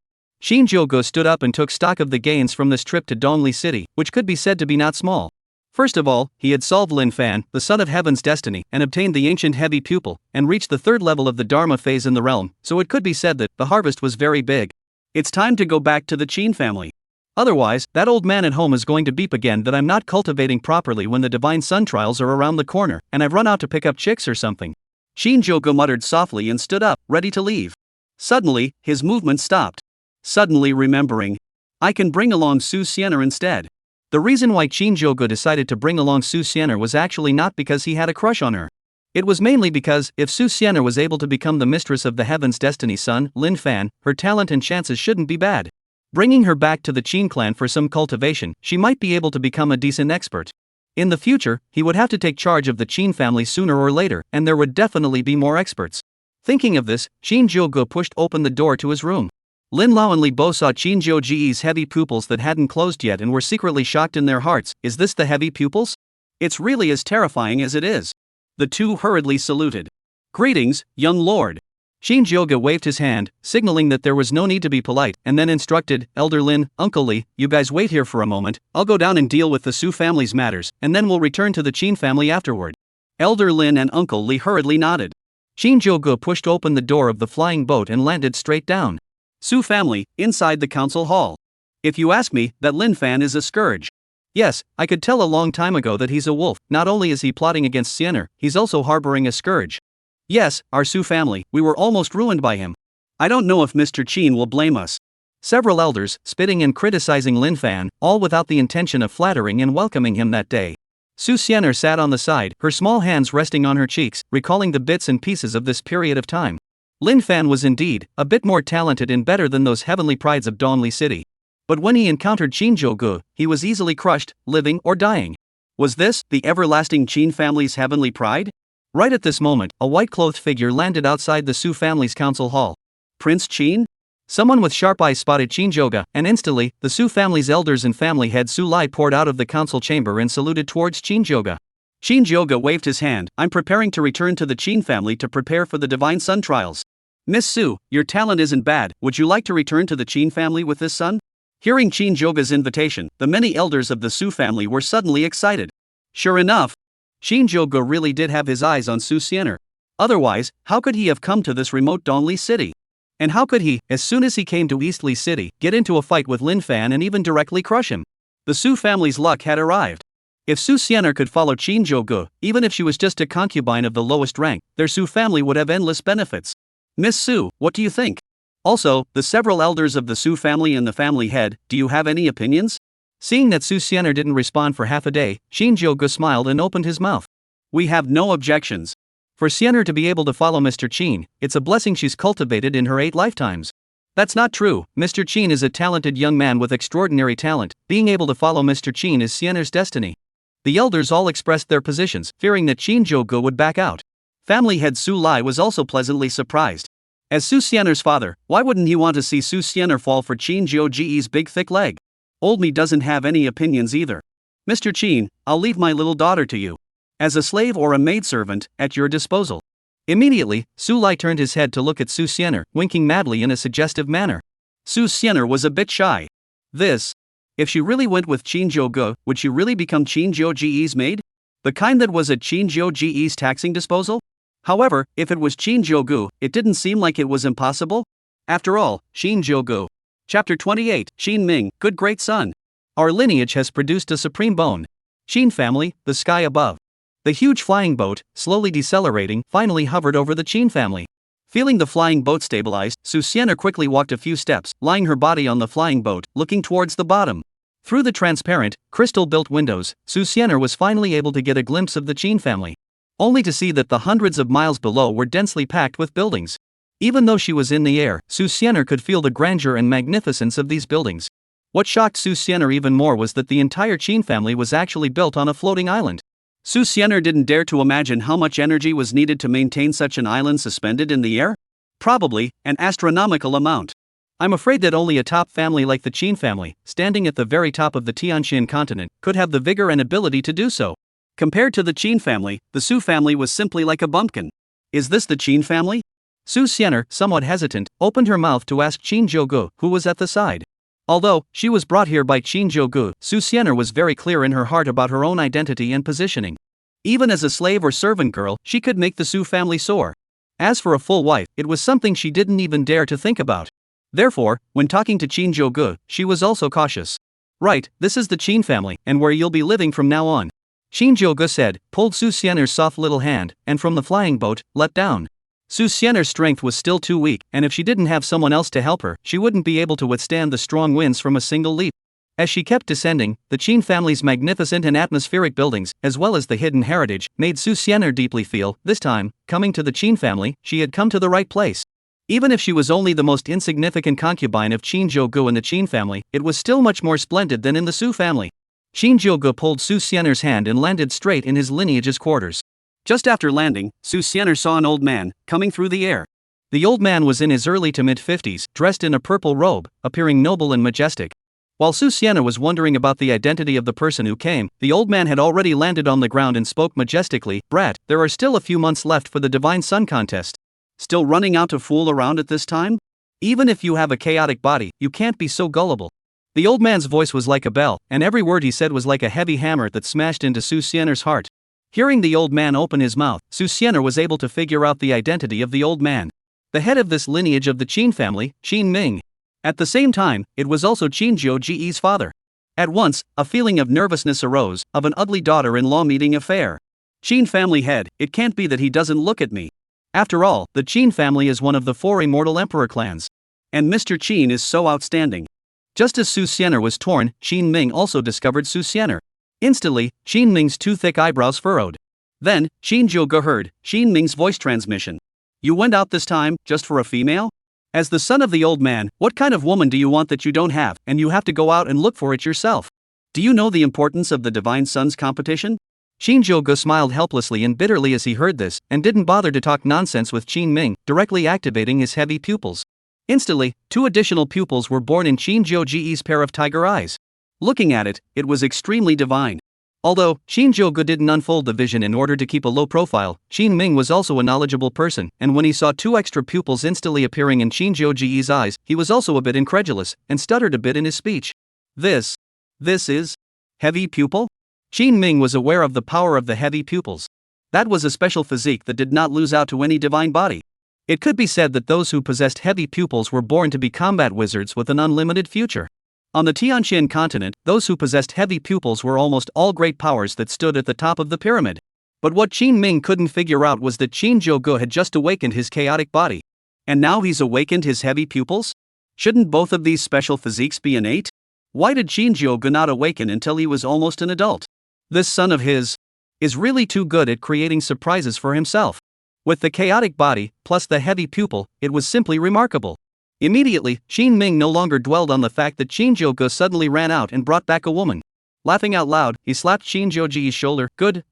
Shinjogo stood up and took stock of the gains from this trip to Dongli City, which could be said to be not small. First of all, he had solved Lin Fan, the son of heaven's destiny, and obtained the ancient heavy pupil, and reached the 3rd level of the Dharma phase in the realm, so it could be said that the harvest was very big. It's time to go back to the Qin family. Otherwise, that old man at home is going to beep again that I'm not cultivating properly when the Divine Sun trials are around the corner, and I've run out to pick up chicks or something. Shinjogo muttered softly and stood up, ready to leave. Suddenly, his movement stopped. Suddenly remembering, I can bring along Su Xian'er instead. The reason why Shinjogo decided to bring along Su Xian'er was actually not because he had a crush on her. It was mainly because, if Su Xian'er was able to become the mistress of the Heaven's Destiny son, Lin Fan, her talent and chances shouldn't be bad. Bringing her back to the Qin clan for some cultivation, she might be able to become a decent expert. In the future, he would have to take charge of the Qin family sooner or later, and there would definitely be more experts. Thinking of this, Shinjogo pushed open the door to his room. Lin Lao and Li Bo saw Shinjogo's heavy pupils that hadn't closed yet and were secretly shocked in their hearts. Is this the heavy pupils? It's really as terrifying as it is. The 2 hurriedly saluted. Greetings, young lord. Shinjogo waved his hand, signaling that there was no need to be polite, and then instructed, Elder Lin, Uncle Li, you guys wait here for a moment, I'll go down and deal with the Su family's matters, and then we'll return to the Qin family afterward. Elder Lin and Uncle Li hurriedly nodded. Shinjogo pushed open the door of the flying boat and landed straight down. Su family, inside the council hall. If you ask me, that Lin Fan is a scourge. Yes, I could tell a long time ago that he's a wolf. Not only is he plotting against Xian'er, he's also harboring a scourge. Yes, our Su family, we were almost ruined by him. I don't know if Mr. Qin will blame us. Several elders, spitting and criticizing Lin Fan, all without the intention of flattering and welcoming him that day. Su Xian'er sat on the side, her small hands resting on her cheeks, recalling the bits and pieces of this period of time. Lin Fan was indeed a bit more talented and better than those heavenly prides of Dongli City. But when he encountered Shinjogo, he was easily crushed, living or dying. Was this the everlasting Qin family's heavenly pride? Right at this moment, a white-clothed figure landed outside the Su family's council hall. Prince Qin? Someone with sharp eyes spotted Shinjogo, and instantly, the Su family's elders and family head Su Lai poured out of the council chamber and saluted towards Shinjogo. Shinjogo waved his hand. I'm preparing to return to the Qin family to prepare for the Divine Sun trials. Miss Su, your talent isn't bad, would you like to return to the Qin family with this son? Hearing Shinjogo's invitation, the many elders of the Su family were suddenly excited. Sure enough, Shinjogo really did have his eyes on Su Xian'er. Otherwise, how could he have come to this remote Dongli city? And how could he, as soon as he came to Eastli City, get into a fight with Lin Fan and even directly crush him? The Su family's luck had arrived. If Su Xian'er could follow Shinjogo, even if she was just a concubine of the lowest rank, their Su family would have endless benefits. Miss Su, what do you think? Also, the several elders of the Su family and the family head, do you have any opinions? Seeing that Su Xian'er didn't respond for half a day, Shinjogo smiled and opened his mouth. We have no objections. For Xian'er to be able to follow Mr. Qin, it's a blessing she's cultivated in her 8 lifetimes. That's not true. Mr. Qin is a talented young man with extraordinary talent. Being able to follow Mr. Qin is Xian'er's destiny. The elders all expressed their positions, fearing that Shinjogo would back out. Family head Su Lai was also pleasantly surprised. As Su Xian'er's father, why wouldn't he want to see Su Xian'er fall for Shinjogo's big thick leg? Old me doesn't have any opinions either. Mr. Qin, I'll leave my little daughter to you. As a slave or a maidservant, at your disposal. Immediately, Su Lai turned his head to look at Su Xian'er, winking madly in a suggestive manner. Su Xian'er was a bit shy. If she really went with Shinjogo, would she really become Shinjogo's maid? The kind that was at Shinjogo's taxing disposal? However, if it was Shinjogo, it didn't seem like it was impossible. After all, Shinjogo. Chapter 28, Qin Ming, good great son. Our lineage has produced a supreme bone. Qin family, the sky above. The huge flying boat, slowly decelerating, finally hovered over the Qin family. Feeling the flying boat stabilized, Su Xian'er quickly walked a few steps, lying her body on the flying boat, looking towards the bottom. Through the transparent, crystal-built windows, Su Xian'er was finally able to get a glimpse of the Qin family. Only to see that the hundreds of miles below were densely packed with buildings. Even though she was in the air, Su Xian'er could feel the grandeur and magnificence of these buildings. What shocked Su Xian'er even more was that the entire Qin family was actually built on a floating island. Su Xian'er didn't dare to imagine how much energy was needed to maintain such an island suspended in the air. Probably, an astronomical amount. I'm afraid that only a top family like the Qin family, standing at the very top of the Tianxian continent, could have the vigor and ability to do so. Compared to the Qin family, the Su family was simply like a bumpkin. Is this the Qin family? Su Xian'er, somewhat hesitant, opened her mouth to ask Shinjogo, who was at the side. Although she was brought here by Shinjogo, Su Xian'er was very clear in her heart about her own identity and positioning. Even as a slave or servant girl, she could make the Su family soar. As for a full wife, it was something she didn't even dare to think about. Therefore, when talking to Shinjogo, she was also cautious. Right, this is the Qin family, and where you'll be living from now on. Shinjogo said, pulled Su Xian'er's soft little hand, and from the flying boat, let down. Su Xian'er's strength was still too weak, and if she didn't have someone else to help her, she wouldn't be able to withstand the strong winds from a single leap. As she kept descending, the Qin family's magnificent and atmospheric buildings, as well as the hidden heritage, made Su Xian'er deeply feel, this time, coming to the Qin family, she had come to the right place. Even if she was only the most insignificant concubine of Shinjogo in the Qin family, it was still much more splendid than in the Su family. Shinjogo pulled Su Xian'er's hand and landed straight in his lineage's quarters. Just after landing, Su Xian'er saw an old man, coming through the air. The old man was in his early to mid-50s, dressed in a purple robe, appearing noble and majestic. While Su Xian'er was wondering about the identity of the person who came, the old man had already landed on the ground and spoke majestically, Brat, there are still a few months left for the Divine Sun contest. Still running out to fool around at this time? Even if you have a chaotic body, you can't be so gullible. The old man's voice was like a bell, and every word he said was like a heavy hammer that smashed into Su Xian'er's heart. Hearing the old man open his mouth, Su Xian'er was able to figure out the identity of the old man. The head of this lineage of the Qin family, Qin Ming. At the same time, it was also Shinjogo's father. At once, a feeling of nervousness arose, of an ugly daughter-in-law meeting affair. Qin family head, it can't be that he doesn't look at me. After all, the Qin family is one of the 4 immortal emperor clans. And Mr. Qin is so outstanding. Just as Su Xian'er was torn, Qin Ming also discovered Su Xian'er. Instantly, Qin Ming's 2 thick eyebrows furrowed. Then, Shinjogo heard Qin Ming's voice transmission. You went out this time, just for a female? As the son of the old man, what kind of woman do you want that you don't have, and you have to go out and look for it yourself? Do you know the importance of the Divine Sun's competition? Shinjogo smiled helplessly and bitterly as he heard this, and didn't bother to talk nonsense with Qin Ming, directly activating his heavy pupils. Instantly, 2 additional pupils were born in Shinjogo's pair of tiger eyes. Looking at it, it was extremely divine. Although Shinjogo didn't unfold the vision in order to keep a low profile, Qin Ming was also a knowledgeable person, and when he saw two extra pupils instantly appearing in Shinjogo's eyes, he was also a bit incredulous, and stuttered a bit in his speech. This is heavy pupil? Qin Ming was aware of the power of the heavy pupils. That was a special physique that did not lose out to any divine body. It could be said that those who possessed heavy pupils were born to be combat wizards with an unlimited future. On the Tianqian continent, those who possessed heavy pupils were almost all great powers that stood at the top of the pyramid. But what Qin Ming couldn't figure out was that Shinjogo had just awakened his chaotic body. And now he's awakened his heavy pupils? Shouldn't both of these special physiques be innate? Why did Shinjogo not awaken until he was almost an adult? This son of his is really too good at creating surprises for himself. With the chaotic body, plus the heavy pupil, it was simply remarkable. Immediately, Qin Ming no longer dwelled on the fact that Shinjogo suddenly ran out and brought back a woman. Laughing out loud, he slapped Shinjogo's shoulder. Good,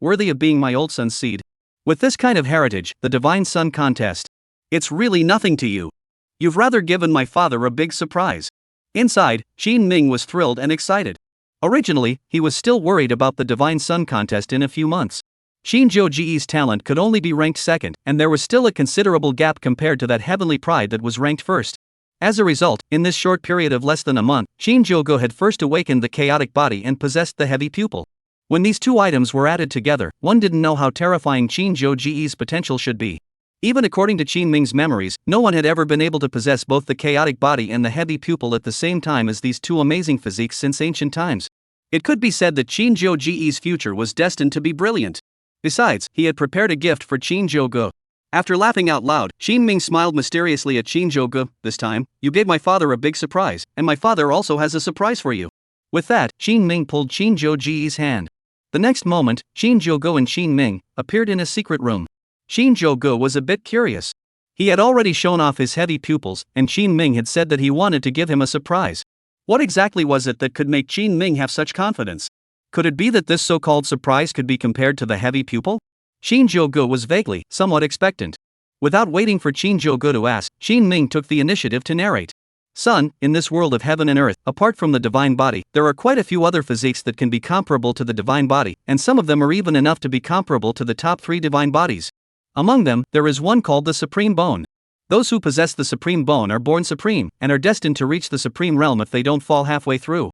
worthy of being my old son's seed. With this kind of heritage, the Divine Son contest. It's really nothing to you. You've rather given my father a big surprise. Inside, Qin Ming was thrilled and excited. Originally, he was still worried about the Divine Son contest in a few months. Shinjogo's talent could only be ranked second, and there was still a considerable gap compared to that heavenly pride that was ranked first. As a result, in this short period of less than a month, Shinjogo had first awakened the chaotic body and possessed the heavy pupil. When these two items were added together, one didn't know how terrifying Shinjogo's potential should be. Even according to Qin Ming's memories, no one had ever been able to possess both the chaotic body and the heavy pupil at the same time as these two amazing physiques since ancient times. It could be said that Shinjogo's future was destined to be brilliant. Besides, he had prepared a gift for Shinjogo. After laughing out loud, Qin Ming smiled mysteriously at Shinjogo. This time, you gave my father a big surprise, and my father also has a surprise for you. With that, Qin Ming pulled Shinjogo's hand. The next moment, Shinjogo and Qin Ming appeared in a secret room. Shinjogo was a bit curious. He had already shown off his heavy pupils, and Qin Ming had said that he wanted to give him a surprise. What exactly was it that could make Qin Ming have such confidence? Could it be that this so-called surprise could be compared to the heavy pupil? Shinjogo was vaguely, somewhat expectant. Without waiting for Shinjogo to ask, Qin Ming took the initiative to narrate. Son, in this world of heaven and earth, apart from the divine body, there are quite a few other physiques that can be comparable to the divine body, and some of them are even enough to be comparable to the top 3 divine bodies. Among them, there is one called the Supreme Bone. Those who possess the Supreme Bone are born supreme, and are destined to reach the Supreme Realm if they don't fall halfway through.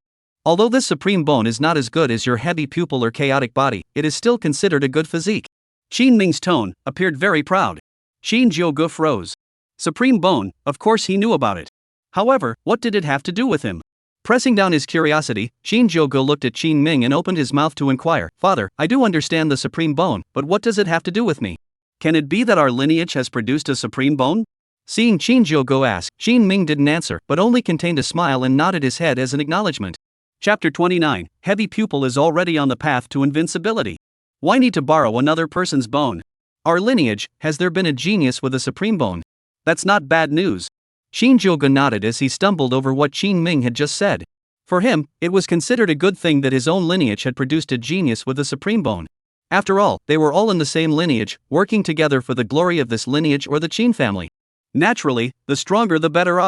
Although this Supreme Bone is not as good as your heavy pupil or chaotic body, it is still considered a good physique. Qin Ming's tone appeared very proud. Shinjogo froze. Supreme Bone, of course he knew about it. However, what did it have to do with him? Pressing down his curiosity, Shinjogo looked at Qin Ming and opened his mouth to inquire, Father, I do understand the Supreme Bone, but what does it have to do with me? Can it be that our lineage has produced a Supreme Bone? Seeing Shinjogo ask, Qin Ming didn't answer, but only contained a smile and nodded his head as an acknowledgement. Chapter 29, Heavy Pupil is already on the path to invincibility. Why need to borrow another person's bone? Our lineage, has there been a genius with a Supreme Bone? That's not bad news. Shinjogo nodded as he stumbled over what Qin Ming had just said. For him, it was considered a good thing that his own lineage had produced a genius with a Supreme Bone. After all, they were all in the same lineage, working together for the glory of this lineage or the Qin family. Naturally, the stronger the better.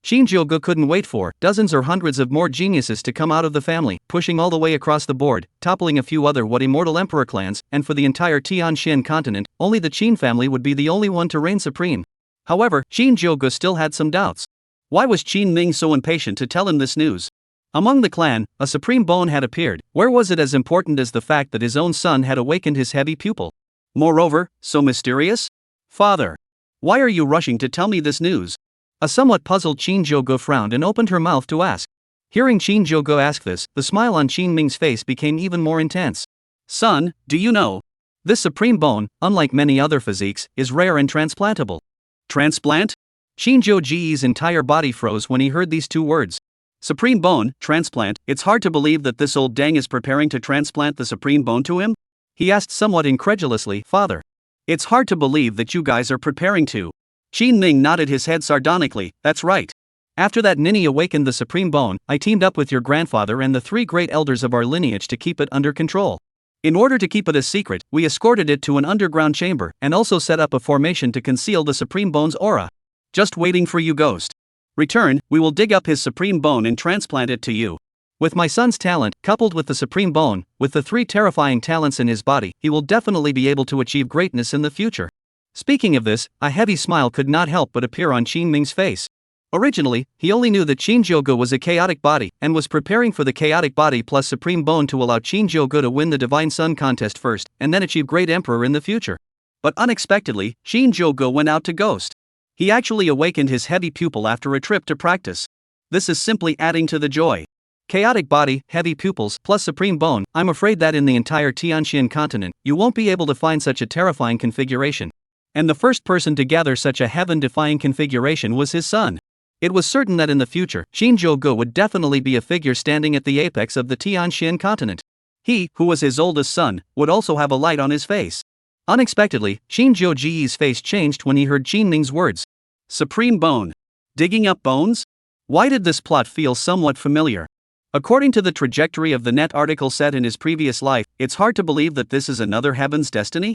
Shinjogo couldn't wait for dozens or hundreds of more geniuses to come out of the family, pushing all the way across the board, toppling a few other immortal emperor clans, and for the entire Tianqian continent, only the Qin family would be the only one to reign supreme. However, Shinjogo still had some doubts. Why was Qin Ming so impatient to tell him this news? Among the clan, a Supreme Bone had appeared. Where was it as important as the fact that his own son had awakened his heavy pupil? Moreover, so mysterious? Father, why are you rushing to tell me this news? A somewhat puzzled Shinjogo frowned and opened her mouth to ask. Hearing Shinjogo ask this, the smile on Qin Ming's face became even more intense. Son, do you know? This Supreme Bone, unlike many other physiques, is rare and transplantable. Transplant? Shinjogo's entire body froze when he heard these two words. Supreme Bone, transplant, it's hard to believe that this old dang is preparing to transplant the Supreme Bone to him? He asked somewhat incredulously, Father. It's hard to believe that you guys are preparing to. Qin Ming nodded his head sardonically, that's right. After that ninny awakened the Supreme Bone, I teamed up with your grandfather and the 3 great elders of our lineage to keep it under control. In order to keep it a secret, we escorted it to an underground chamber, and also set up a formation to conceal the Supreme Bone's aura. Just waiting for you, Ghost. Return, we will dig up his Supreme Bone and transplant it to you. With my son's talent, coupled with the supreme bone, with the 3 terrifying talents in his body, he will definitely be able to achieve greatness in the future. Speaking of this, a heavy smile could not help but appear on Qin Ming's face. Originally, he only knew that Shinjogo was a chaotic body, and was preparing for the chaotic body plus supreme bone to allow Shinjogo to win the Divine Sun contest first, and then achieve Great Emperor in the future. But unexpectedly, Shinjogo went out to ghost. He actually awakened his heavy pupil after a trip to practice. This is simply adding to the joy. Chaotic body, heavy pupils, plus supreme bone. I'm afraid that in the entire Tianxian continent, you won't be able to find such a terrifying configuration. And the first person to gather such a heaven-defying configuration was his son. It was certain that in the future, Shinjogo would definitely be a figure standing at the apex of the Tianxian continent. He, who was his oldest son, would also have a light on his face. Unexpectedly, Shinjogo's face changed when he heard Qin Ming's words. Supreme bone. Digging up bones? Why did this plot feel somewhat familiar? According to the trajectory of the net article set in his previous life, it's hard to believe that this is another heaven's destiny?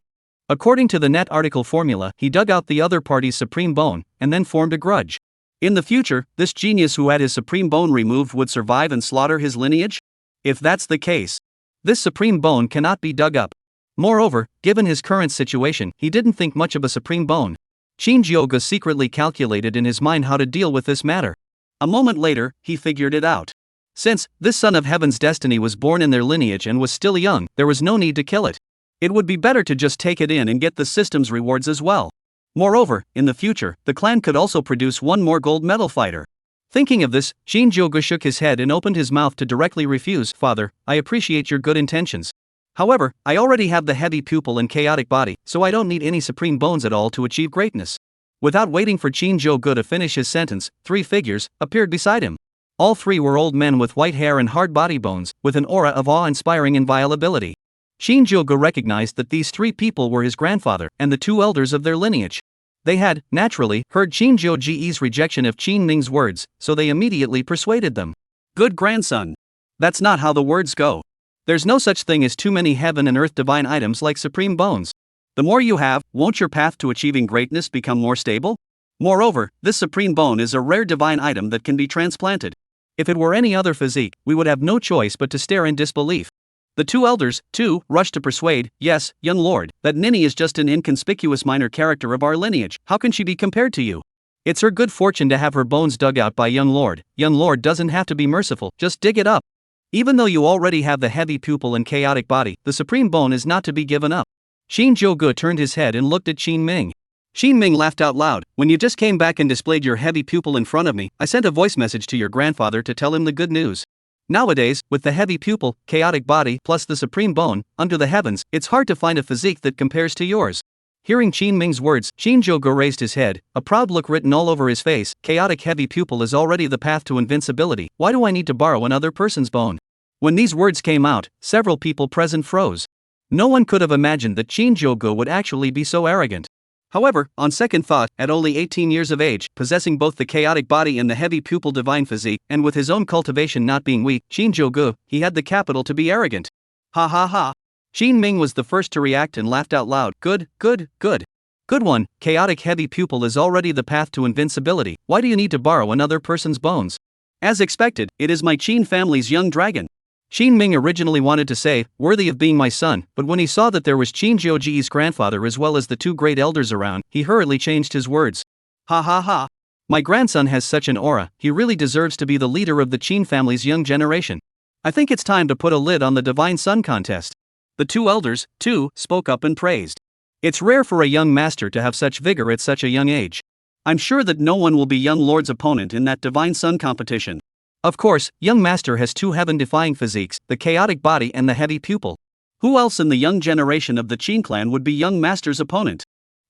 According to the net article formula, he dug out the other party's supreme bone, and then formed a grudge. In the future, this genius who had his supreme bone removed would survive and slaughter his lineage? If that's the case, this supreme bone cannot be dug up. Moreover, given his current situation, he didn't think much of a supreme bone. Shinjogo secretly calculated in his mind how to deal with this matter. A moment later, he figured it out. Since this son of heaven's destiny was born in their lineage and was still young, there was no need to kill it. It would be better to just take it in and get the system's rewards as well. Moreover, in the future, the clan could also produce one more gold medal fighter. Thinking of this, Shinjogo shook his head and opened his mouth to directly refuse. Father, I appreciate your good intentions. However, I already have the heavy pupil and chaotic body, so I don't need any supreme bones at all to achieve greatness. Without waiting for Shinjogo to finish his sentence, 3 figures appeared beside him. All 3 were old men with white hair and hard body bones, with an aura of awe-inspiring inviolability. Shinjogo recognized that these 3 people were his grandfather and the 2 elders of their lineage. They had, naturally, heard Shinjogo's rejection of Qin Ming's words, so they immediately persuaded them. Good grandson. That's not how the words go. There's no such thing as too many heaven and earth divine items like supreme bones. The more you have, won't your path to achieving greatness become more stable? Moreover, this supreme bone is a rare divine item that can be transplanted. If it were any other physique, we would have no choice but to stare in disbelief. The 2 elders, too, rushed to persuade. Yes, young lord, that Nini is just an inconspicuous minor character of our lineage. How can she be compared to you? It's her good fortune to have her bones dug out by young lord. Young lord doesn't have to be merciful, just dig it up. Even though you already have the heavy pupil and chaotic body, the supreme bone is not to be given up. Shinjogo turned his head and looked at Qin Ming. Qin Ming laughed out loud. When you just came back and displayed your heavy pupil in front of me, I sent a voice message to your grandfather to tell him the good news. Nowadays, with the heavy pupil, chaotic body, plus the supreme bone, under the heavens, it's hard to find a physique that compares to yours. Hearing Qin Ming's words, Shinjogo raised his head, a proud look written all over his face. Chaotic heavy pupil is already the path to invincibility. Why do I need to borrow another person's bone? When these words came out, several people present froze. No one could have imagined that Shinjogo would actually be so arrogant. However, on second thought, at only 18 years of age, possessing both the chaotic body and the heavy pupil divine physique, and with his own cultivation not being weak, Shinjogo, he had the capital to be arrogant. Ha ha ha. Qin Ming was the first to react and laughed out loud. Good, good, good. Good one, chaotic heavy pupil is already the path to invincibility. Why do you need to borrow another person's bones? As expected, it is my Qin family's young dragon. Qin Ming originally wanted to say, worthy of being my son, but when he saw that there was Shinjogo's grandfather as well as the 2 great elders around, he hurriedly changed his words. Ha ha ha. My grandson has such an aura, he really deserves to be the leader of the Qin family's young generation. I think it's time to put a lid on the Divine Sun contest. The 2 elders, too, spoke up and praised. It's rare for a young master to have such vigor at such a young age. I'm sure that no one will be young lord's opponent in that Divine Sun competition. Of course, young master has 2 heaven-defying physiques, the chaotic body and the heavy pupil. Who else in the young generation of the Qin clan would be young master's opponent?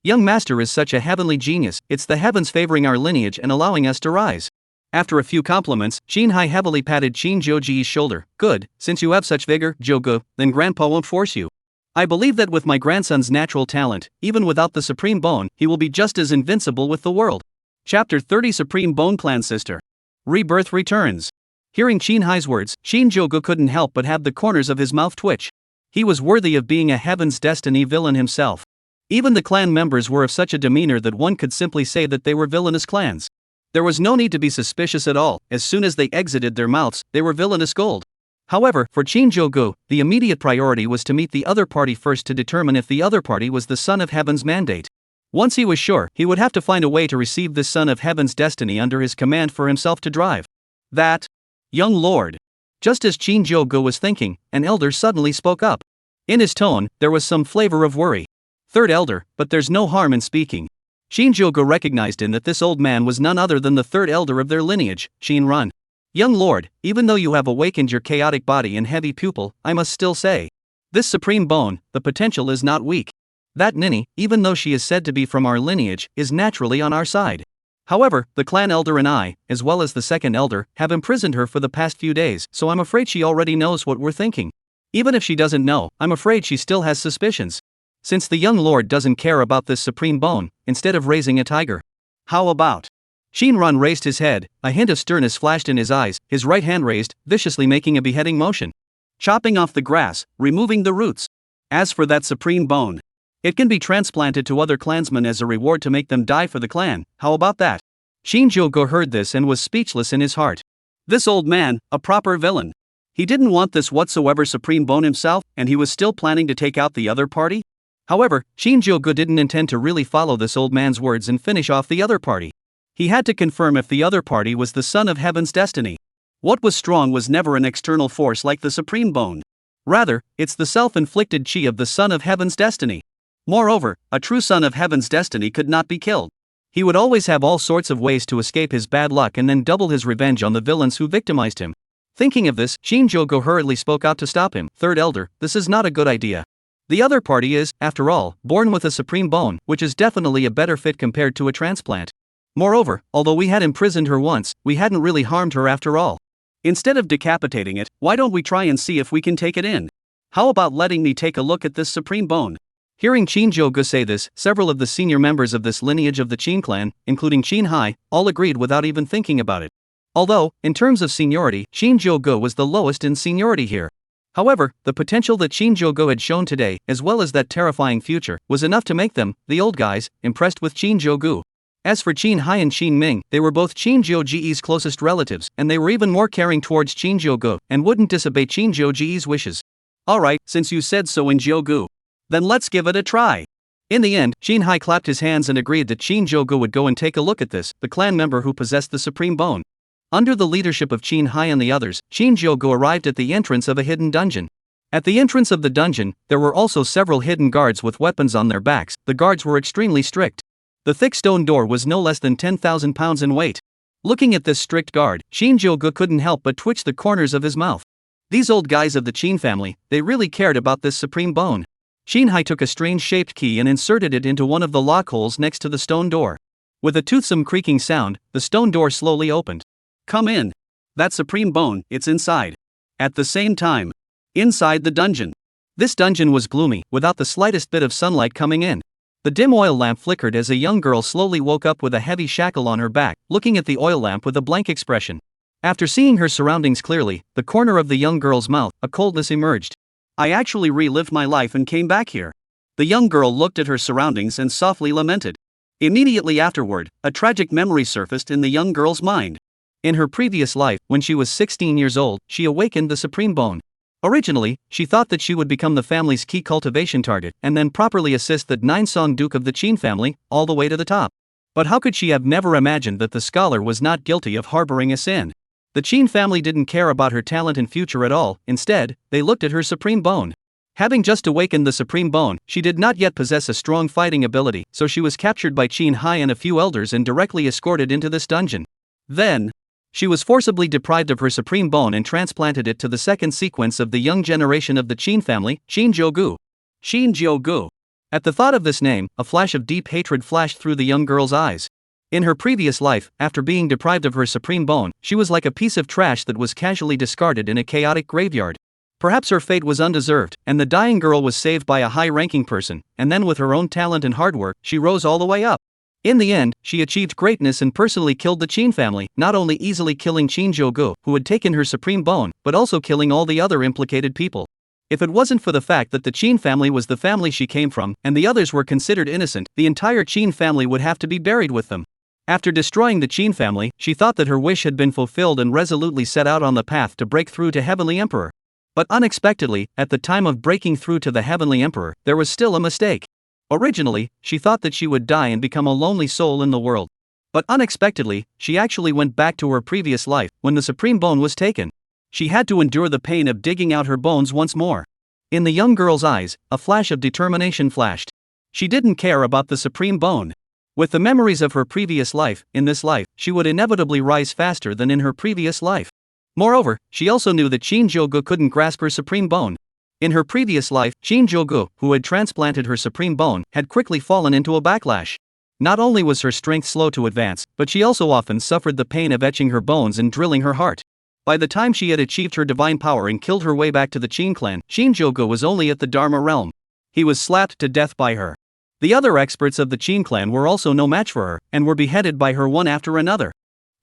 Young master is such a heavenly genius, it's the heavens favoring our lineage and allowing us to rise. After a few compliments, Qin Hai heavily patted Shinjogo's shoulder. Good, since you have such vigor, Jogo, then grandpa won't force you. I believe that with my grandson's natural talent, even without the supreme bone, he will be just as invincible with the world. Chapter 30 Supreme Bone Clan Sister. Rebirth returns. Hearing Qin Hai's words, Shinjogo couldn't help but have the corners of his mouth twitch. He was worthy of being a Heaven's Destiny villain himself. Even the clan members were of such a demeanor that one could simply say that they were villainous clans. There was no need to be suspicious at all. As soon as they exited their mouths, they were villainous gold. However, for Shinjogo, the immediate priority was to meet the other party first to determine if the other party was the Son of Heaven's mandate. Once he was sure, he would have to find a way to receive this Son of Heaven's destiny under his command for himself to drive. That young lord. Just as Shinjogo was thinking, an elder suddenly spoke up. In his tone, there was some flavor of worry. Third elder, but there's no harm in speaking. Shinjogo recognized in that this old man was none other than the third elder of their lineage, Shinran. Young lord, even though you have awakened your chaotic body and heavy pupil, I must still say, this supreme bone, the potential is not weak. That ninny, even though she is said to be from our lineage, is naturally on our side. However, the clan elder and I, as well as the second elder, have imprisoned her for the past few days, so I'm afraid she already knows what we're thinking. Even if she doesn't know, I'm afraid she still has suspicions. Since the young lord doesn't care about this supreme bone, instead of raising a tiger. How about? Shinran raised his head, a hint of sternness flashed in his eyes, his right hand raised, viciously making a beheading motion. Chopping off the grass, removing the roots. As for that supreme bone, it can be transplanted to other clansmen as a reward to make them die for the clan, how about that? Shinjogo heard this and was speechless in his heart. This old man, a proper villain. He didn't want this whatsoever supreme bone himself, and he was still planning to take out the other party? However, Shinjogo didn't intend to really follow this old man's words and finish off the other party. He had to confirm if the other party was the Son of Heaven's destiny. What was strong was never an external force like the supreme bone. Rather, it's the self-inflicted chi of the Son of Heaven's destiny. Moreover, a true Son of Heaven's destiny could not be killed. He would always have all sorts of ways to escape his bad luck and then double his revenge on the villains who victimized him. Thinking of this, Shinjogo hurriedly spoke out to stop him. Third elder, this is not a good idea. The other party is, after all, born with a supreme bone, which is definitely a better fit compared to a transplant. Moreover, although we had imprisoned her once, we hadn't really harmed her after all. Instead of decapitating it, why don't we try and see if we can take it in? How about letting me take a look at this supreme bone? Hearing Shinjogo say this, several of the senior members of this lineage of the Qing clan, including Qin Hai, all agreed without even thinking about it. Although, in terms of seniority, Shinjogo was the lowest in seniority here. However, the potential that Shinjogo had shown today, as well as that terrifying future, was enough to make them, the old guys, impressed with Shinjogo. As for Qin Hai and Qin Ming, they were both Shinjogo's closest relatives, and they were even more caring towards Shinjogo, and wouldn't disobey Shinjogo's wishes. Alright, since you said so in Jogo, then let's give it a try. In the end, Qin Hai clapped his hands and agreed that Shinjogo would go and take a look at this, the clan member who possessed the supreme bone. Under the leadership of Qin Hai and the others, Shinjogo arrived at the entrance of a hidden dungeon. At the entrance of the dungeon, there were also several hidden guards with weapons on their backs. The guards were extremely strict. The thick stone door was no less than 10,000 pounds in weight. Looking at this strict guard, Shinjogo couldn't help but twitch the corners of his mouth. These old guys of the Qin family, they really cared about this supreme bone. Qin Hai took a strange-shaped key and inserted it into one of the lock holes next to the stone door. With a toothsome creaking sound, the stone door slowly opened. Come in. That supreme bone, it's inside. At the same time, inside the dungeon. This dungeon was gloomy, without the slightest bit of sunlight coming in. The dim oil lamp flickered as a young girl slowly woke up with a heavy shackle on her back, looking at the oil lamp with a blank expression. After seeing her surroundings clearly, the corner of the young girl's mouth, a coldness emerged. I actually relived my life and came back here. The young girl looked at her surroundings and softly lamented. Immediately afterward, a tragic memory surfaced in the young girl's mind. In her previous life, when she was 16 years old, she awakened the supreme bone. Originally, she thought that she would become the family's key cultivation target and then properly assist the nine-song duke of the Qin family, all the way to the top. But how could she have never imagined that the scholar was not guilty of harboring a sin? The Qin family didn't care about her talent and future at all. Instead, they looked at her supreme bone. Having just awakened the supreme bone, she did not yet possess a strong fighting ability, so she was captured by Qin Hai and a few elders and directly escorted into this dungeon. Then, she was forcibly deprived of her supreme bone and transplanted it to the second sequence of the young generation of the Qin family, Shinjogo. Shinjogo. At the thought of this name, a flash of deep hatred flashed through the young girl's eyes. In her previous life, after being deprived of her supreme bone, she was like a piece of trash that was casually discarded in a chaotic graveyard. Perhaps her fate was undeserved, and the dying girl was saved by a high-ranking person, and then with her own talent and hard work, she rose all the way up. In the end, she achieved greatness and personally killed the Qin family, not only easily killing Shinjogo, who had taken her supreme bone, but also killing all the other implicated people. If it wasn't for the fact that the Qin family was the family she came from, and the others were considered innocent, the entire Qin family would have to be buried with them. After destroying the Qin family, she thought that her wish had been fulfilled and resolutely set out on the path to break through to Heavenly Emperor. But unexpectedly, at the time of breaking through to the Heavenly Emperor, there was still a mistake. Originally, she thought that she would die and become a lonely soul in the world. But unexpectedly, she actually went back to her previous life, when the Supreme Bone was taken. She had to endure the pain of digging out her bones once more. In the young girl's eyes, a flash of determination flashed. She didn't care about the Supreme Bone. With the memories of her previous life, in this life, she would inevitably rise faster than in her previous life. Moreover, she also knew that Shinjogo couldn't grasp her Supreme Bone. In her previous life, Shinjogo, who had transplanted her Supreme Bone, had quickly fallen into a backlash. Not only was her strength slow to advance, but she also often suffered the pain of etching her bones and drilling her heart. By the time she had achieved her divine power and killed her way back to the Qin clan, Shinjogo was only at the Dharma realm. He was slapped to death by her. The other experts of the Qin clan were also no match for her, and were beheaded by her one after another.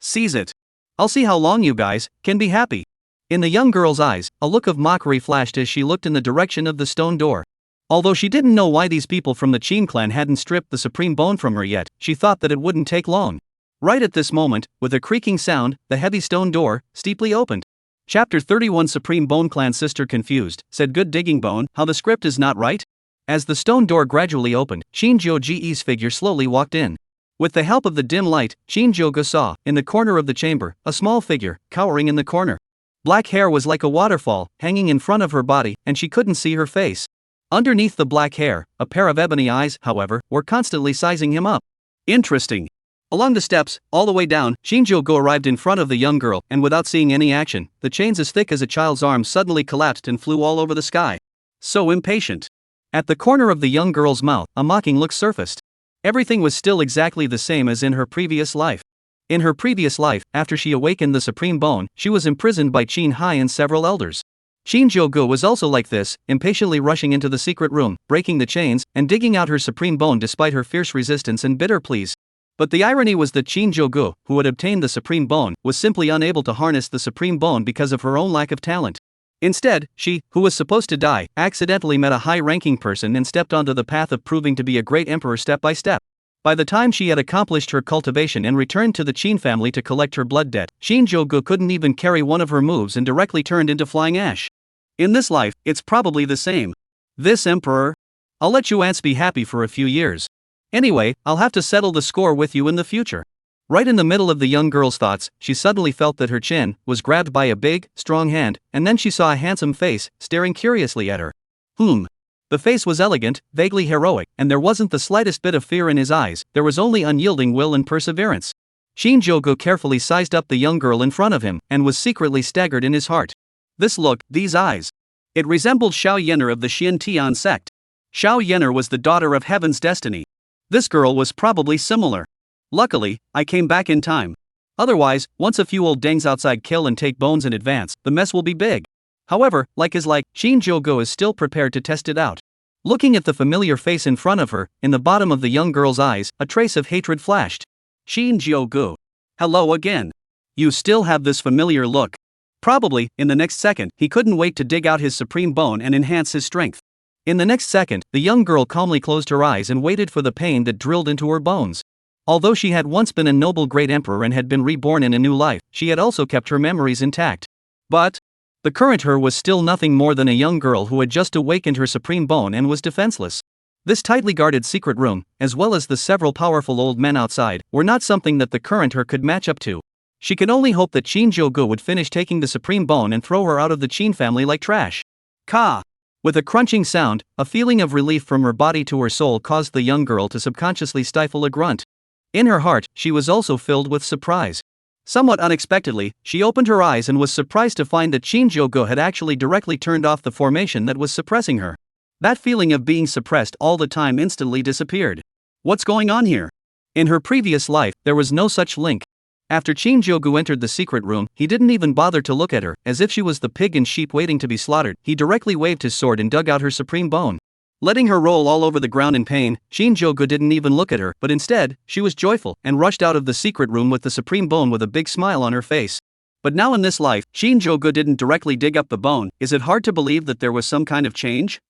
Seize it. I'll see how long you guys can be happy. In the young girl's eyes, a look of mockery flashed as she looked in the direction of the stone door. Although she didn't know why these people from the Qin clan hadn't stripped the Supreme Bone from her yet, she thought that it wouldn't take long. Right at this moment, with a creaking sound, the heavy stone door steeply opened. Chapter 31 Supreme Bone Clan Sister confused, said good digging bone, how the script is not right? As the stone door gradually opened, Shinjogo's figure slowly walked in. With the help of the dim light, Shinjogo saw, in the corner of the chamber, a small figure, cowering in the corner. Black hair was like a waterfall, hanging in front of her body, and she couldn't see her face. Underneath the black hair, a pair of ebony eyes, however, were constantly sizing him up. Interesting. Along the steps, all the way down, Shinjogo arrived in front of the young girl, and without seeing any action, the chains as thick as a child's arms suddenly collapsed and flew all over the sky. So impatient. At the corner of the young girl's mouth, a mocking look surfaced. Everything was still exactly the same as in her previous life. In her previous life, after she awakened the Supreme Bone, she was imprisoned by Qin Hai and several elders. Shinjogo was also like this, impatiently rushing into the secret room, breaking the chains, and digging out her Supreme Bone despite her fierce resistance and bitter pleas. But the irony was that Shinjogo, who had obtained the Supreme Bone, was simply unable to harness the Supreme Bone because of her own lack of talent. Instead, she, who was supposed to die, accidentally met a high-ranking person and stepped onto the path of proving to be a great emperor step by step. By the time she had accomplished her cultivation and returned to the Qin family to collect her blood debt, Shinjogo couldn't even carry one of her moves and directly turned into flying ash. In this life, it's probably the same. This emperor? I'll let you ants be happy for a few years. Anyway, I'll have to settle the score with you in the future. Right in the middle of the young girl's thoughts, she suddenly felt that her chin was grabbed by a big, strong hand, and then she saw a handsome face staring curiously at her. The face was elegant, vaguely heroic, and there wasn't the slightest bit of fear in his eyes, there was only unyielding will and perseverance. Shinjogo carefully sized up the young girl in front of him, and was secretly staggered in his heart. This look, these eyes. It resembled Xiao Yenner of the Xian sect. Xiao Yenner was the daughter of Heaven's destiny. This girl was probably similar. Luckily, I came back in time. Otherwise, once a few old dangs outside kill and take bones in advance, the mess will be big. However, like is like, Shinjogo is still prepared to test it out. Looking at the familiar face in front of her, in the bottom of the young girl's eyes, a trace of hatred flashed. Shinjogo. Hello again. You still have this familiar look. Probably, in the next second, he couldn't wait to dig out his Supreme Bone and enhance his strength. In the next second, the young girl calmly closed her eyes and waited for the pain that drilled into her bones. Although she had once been a noble great emperor and had been reborn in a new life, she had also kept her memories intact. But the current her was still nothing more than a young girl who had just awakened her Supreme Bone and was defenseless. This tightly guarded secret room, as well as the several powerful old men outside, were not something that the current her could match up to. She could only hope that Shinjogo would finish taking the Supreme Bone and throw her out of the Qin family like trash. Ka! With a crunching sound, a feeling of relief from her body to her soul caused the young girl to subconsciously stifle a grunt. In her heart, she was also filled with surprise. Somewhat unexpectedly, she opened her eyes and was surprised to find that Shinjogo had actually directly turned off the formation that was suppressing her. That feeling of being suppressed all the time instantly disappeared. What's going on here? In her previous life, there was no such link. After Shinjogo entered the secret room, he didn't even bother to look at her, as if she was the pig and sheep waiting to be slaughtered. He directly waved his sword and dug out her Supreme Bone. Letting her roll all over the ground in pain, Shinjogo didn't even look at her, but instead, she was joyful, and rushed out of the secret room with the Supreme Bone with a big smile on her face. But now in this life, Shinjogo didn't directly dig up the bone. Is it hard to believe that there was some kind of change?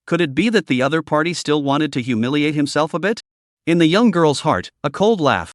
Could it be that the other party still wanted to humiliate himself a bit? In the young girl's heart, a cold laugh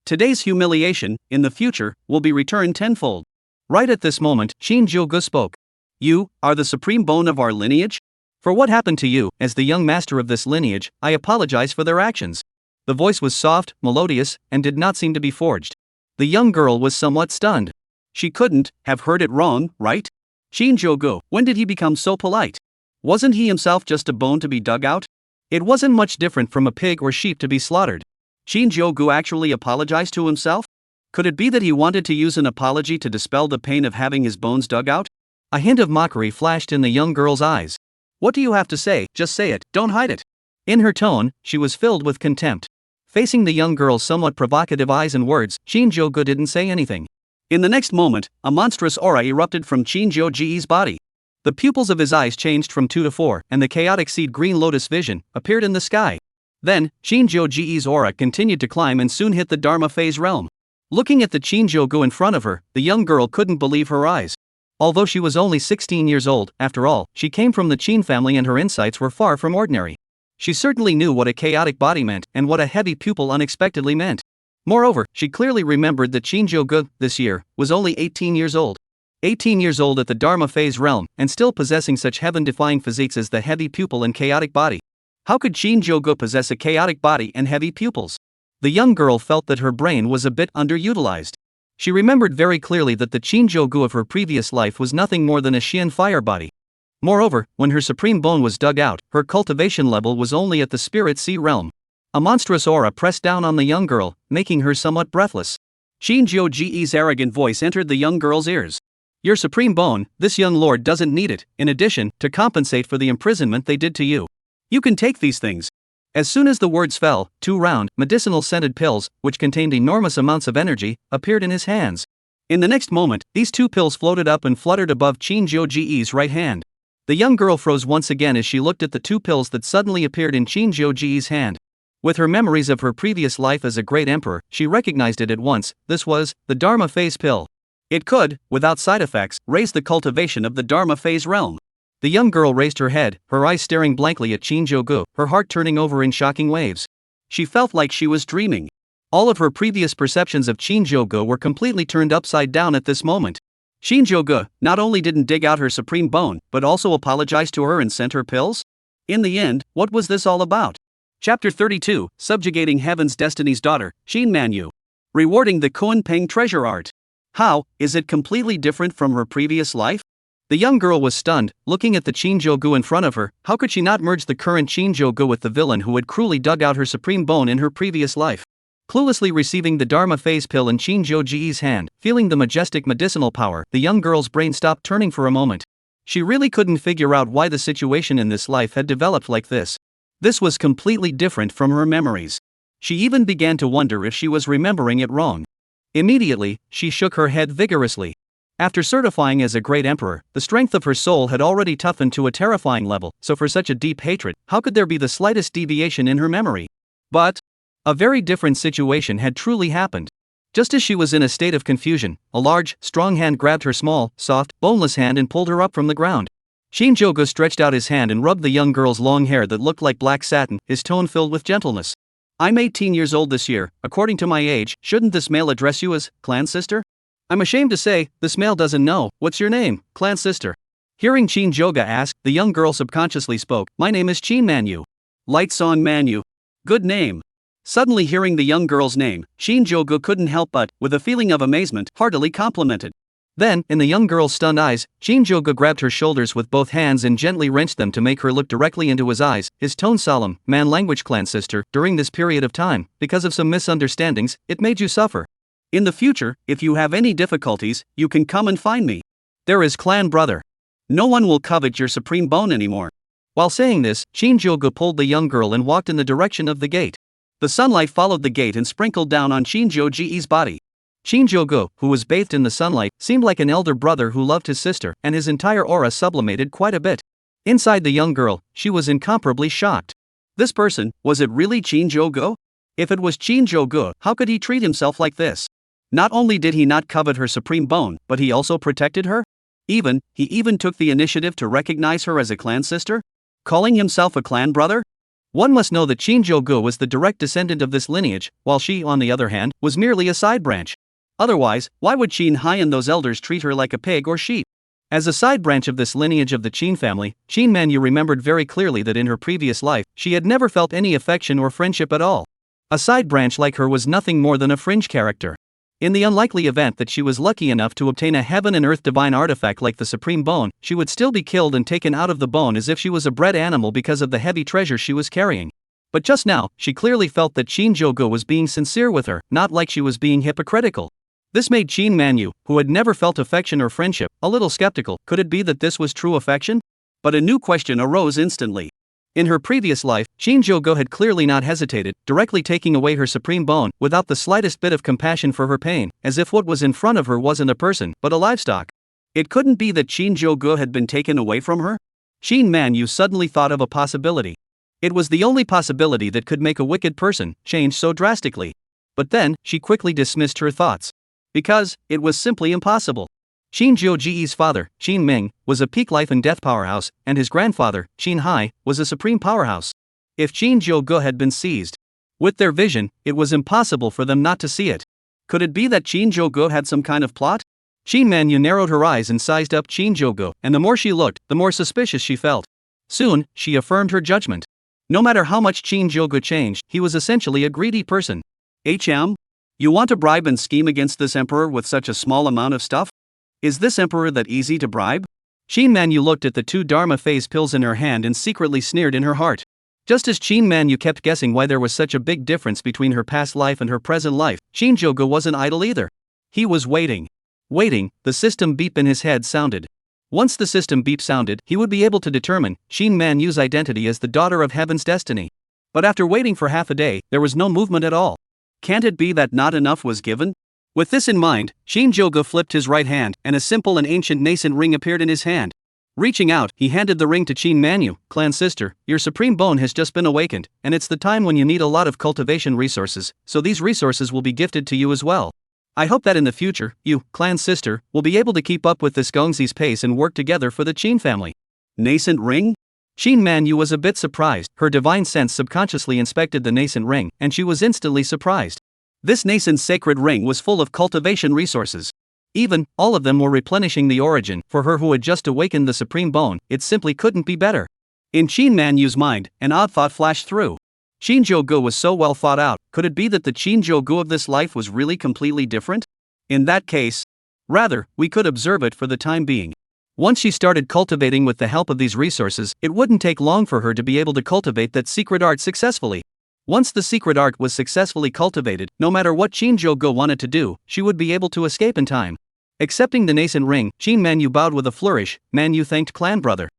Today's humiliation, in the future, will be returned tenfold. Right at this moment, Shinjogo spoke. You are the supreme bone of our lineage? For what happened to you, as the young master of this lineage, I apologize for their actions. The voice was soft, melodious, and did not seem to be forged. The young girl was somewhat stunned. She couldn't have heard it wrong, right? Shinjogo, when did he become so polite? Wasn't he himself just a bone to be dug out? It wasn't much different from a pig or sheep to be slaughtered. Shinjogo actually apologized to himself? Could it be that he wanted to use an apology to dispel the pain of having his bones dug out? A hint of mockery flashed in the young girl's eyes. What do you have to say? Just say it, don't hide it. In her tone, she was filled with contempt. Facing the young girl's somewhat provocative eyes and words, Shinjogo didn't say anything. In the next moment, a monstrous aura erupted from Shinjogo's body. The pupils of his eyes changed from 2 to 4, and the chaotic seed green lotus vision appeared in the sky. Then, Shinjogo's aura continued to climb and soon hit the Dharma phase realm. Looking at the Shinjogo in front of her, the young girl couldn't believe her eyes. Although she was only 16 years old, after all, she came from the Qing family and her insights were far from ordinary. She certainly knew what a chaotic body meant and what a heavy pupil unexpectedly meant. Moreover, she clearly remembered that Shinjogo, this year, was only 18 years old. 18 years old at the Dharma phase realm, and still possessing such heaven-defying physiques as the heavy pupil and chaotic body. How could Shinjogo possess a chaotic body and heavy pupils? The young girl felt that her brain was a bit underutilized. She remembered very clearly that the Shinjogo of her previous life was nothing more than a Xian fire body. Moreover, when her supreme bone was dug out, her cultivation level was only at the spirit sea realm. A monstrous aura pressed down on the young girl, making her somewhat breathless. Shinjogo's arrogant voice entered the young girl's ears. Your supreme bone, this young lord doesn't need it, in addition, to compensate for the imprisonment they did to you. You can take these things. As soon as the words fell, 2 round, medicinal scented pills, which contained enormous amounts of energy, appeared in his hands. In the next moment, these 2 pills floated up and fluttered above Shinjogo's right hand. The young girl froze once again as she looked at the 2 pills that suddenly appeared in Shinjogo's hand. With her memories of her previous life as a great emperor, she recognized it at once. This was the Dharma phase pill. It could, without side effects, raise the cultivation of the Dharma phase realm. The young girl raised her head, her eyes staring blankly at Shinjogo, her heart turning over in shocking waves. She felt like she was dreaming. All of her previous perceptions of Shinjogo were completely turned upside down at this moment. Shinjogo not only didn't dig out her supreme bone, but also apologized to her and sent her pills? In the end, what was this all about? Chapter 32, Subjugating Heaven's Destiny's Daughter, Shinmanyu. Rewarding the Kunpeng treasure art. How is it completely different from her previous life? The young girl was stunned, looking at the Shinjogo in front of her. How could she not merge the current Shinjogo with the villain who had cruelly dug out her supreme bone in her previous life? Cluelessly receiving the Dharma phase pill in Shinjogo's hand, feeling the majestic medicinal power, the young girl's brain stopped turning for a moment. She really couldn't figure out why the situation in this life had developed like this. This was completely different from her memories. She even began to wonder if she was remembering it wrong. Immediately, she shook her head vigorously. After certifying as a great emperor, the strength of her soul had already toughened to a terrifying level, so for such a deep hatred, how could there be the slightest deviation in her memory? But a very different situation had truly happened. Just as she was in a state of confusion, a large, strong hand grabbed her small, soft, boneless hand and pulled her up from the ground. Shinjogo stretched out his hand and rubbed the young girl's long hair that looked like black satin, his tone filled with gentleness. I'm 18 years old this year. According to my age, shouldn't this male address you as clan sister? I'm ashamed to say, this male doesn't know. What's your name, clan sister? Hearing Shinjogo ask, the young girl subconsciously spoke. My name is Shinmanyu. Lights on Manyu. Good name. Suddenly hearing the young girl's name, Shinjogo couldn't help but, with a feeling of amazement, heartily complimented. Then, in the young girl's stunned eyes, Shinjogo grabbed her shoulders with both hands and gently wrenched them to make her look directly into his eyes, his tone solemn. Man language clan sister, during this period of time, because of some misunderstandings, it made you suffer. In the future, if you have any difficulties, you can come and find me. There is clan brother. No one will covet your supreme bone anymore. While saying this, Shinjogo pulled the young girl and walked in the direction of the gate. The sunlight followed the gate and sprinkled down on Shinjogo's body. Shinjogo, who was bathed in the sunlight, seemed like an elder brother who loved his sister, and his entire aura sublimated quite a bit. Inside the young girl, she was incomparably shocked. This person, was it really Shinjogo? If it was Shinjogo, how could he treat himself like this? Not only did he not covet her supreme bone, but he also protected her? He even took the initiative to recognize her as a clan sister? Calling himself a clan brother? One must know that Shinjogo was the direct descendant of this lineage, while she, on the other hand, was merely a side branch. Otherwise, why would Qin Hai and those elders treat her like a pig or sheep? As a side branch of this lineage of the Qin family, Qin Manyu remembered very clearly that in her previous life, she had never felt any affection or friendship at all. A side branch like her was nothing more than a fringe character. In the unlikely event that she was lucky enough to obtain a heaven and earth divine artifact like the Supreme Bone, she would still be killed and taken out of the bone as if she was a bred animal because of the heavy treasure she was carrying. But just now, she clearly felt that Shinjogo was being sincere with her, not like she was being hypocritical. This made Qin Manyu, who had never felt affection or friendship, a little skeptical. Could it be that this was true affection? But a new question arose instantly. In her previous life, Shinjogo had clearly not hesitated, directly taking away her supreme bone, without the slightest bit of compassion for her pain, as if what was in front of her wasn't a person, but a livestock. It couldn't be that Shinjogo had been taken away from her? Qin Manyu suddenly thought of a possibility. It was the only possibility that could make a wicked person change so drastically. But then, she quickly dismissed her thoughts. Because it was simply impossible. Shinjogo's father, Qin Ming, was a peak life and death powerhouse, and his grandfather, Qin Hai, was a supreme powerhouse. If Shinjogo had been seized with their vision, it was impossible for them not to see it. Could it be that Shinjogo had some kind of plot? Qin Manyu narrowed her eyes and sized up Shinjogo, and the more she looked, the more suspicious she felt. Soon, she affirmed her judgment. No matter how much Shinjogo changed, he was essentially a greedy person. You want to bribe and scheme against this emperor with such a small amount of stuff? Is this emperor that easy to bribe? Qin Manyu looked at the 2 Dharma phase pills in her hand and secretly sneered in her heart. Just as Qin Manyu kept guessing why there was such a big difference between her past life and her present life, Shinjogo wasn't idle either. He was waiting. Waiting, the system beep in his head sounded. Once the system beep sounded, he would be able to determine Qin Manyu's identity as the daughter of heaven's destiny. But after waiting for half a day, there was no movement at all. Can't it be that not enough was given? With this in mind, Shinjogo flipped his right hand, and a simple and ancient nascent ring appeared in his hand. Reaching out, he handed the ring to Qin Manyu. Clan sister, your supreme bone has just been awakened, and it's the time when you need a lot of cultivation resources, so these resources will be gifted to you as well. I hope that in the future, you, clan sister, will be able to keep up with this Gongzi's pace and work together for the Qin family. Nascent ring? Qin Manyu was a bit surprised. Her divine sense subconsciously inspected the nascent ring, and she was instantly surprised. This nascent sacred ring was full of cultivation resources. Even, all of them were replenishing the origin. For her who had just awakened the supreme bone, it simply couldn't be better. In Qin Manyu's mind, an odd thought flashed through. Shinjogo was so well thought out. Could it be that the Shinjogo of this life was really completely different? In that case, rather, we could observe it for the time being. Once she started cultivating with the help of these resources, it wouldn't take long for her to be able to cultivate that secret art successfully. Once the secret art was successfully cultivated, no matter what Shinjogo wanted to do, she would be able to escape in time. Accepting the nascent ring, Qin Manyu bowed with a flourish. Manyu thanked clan brother.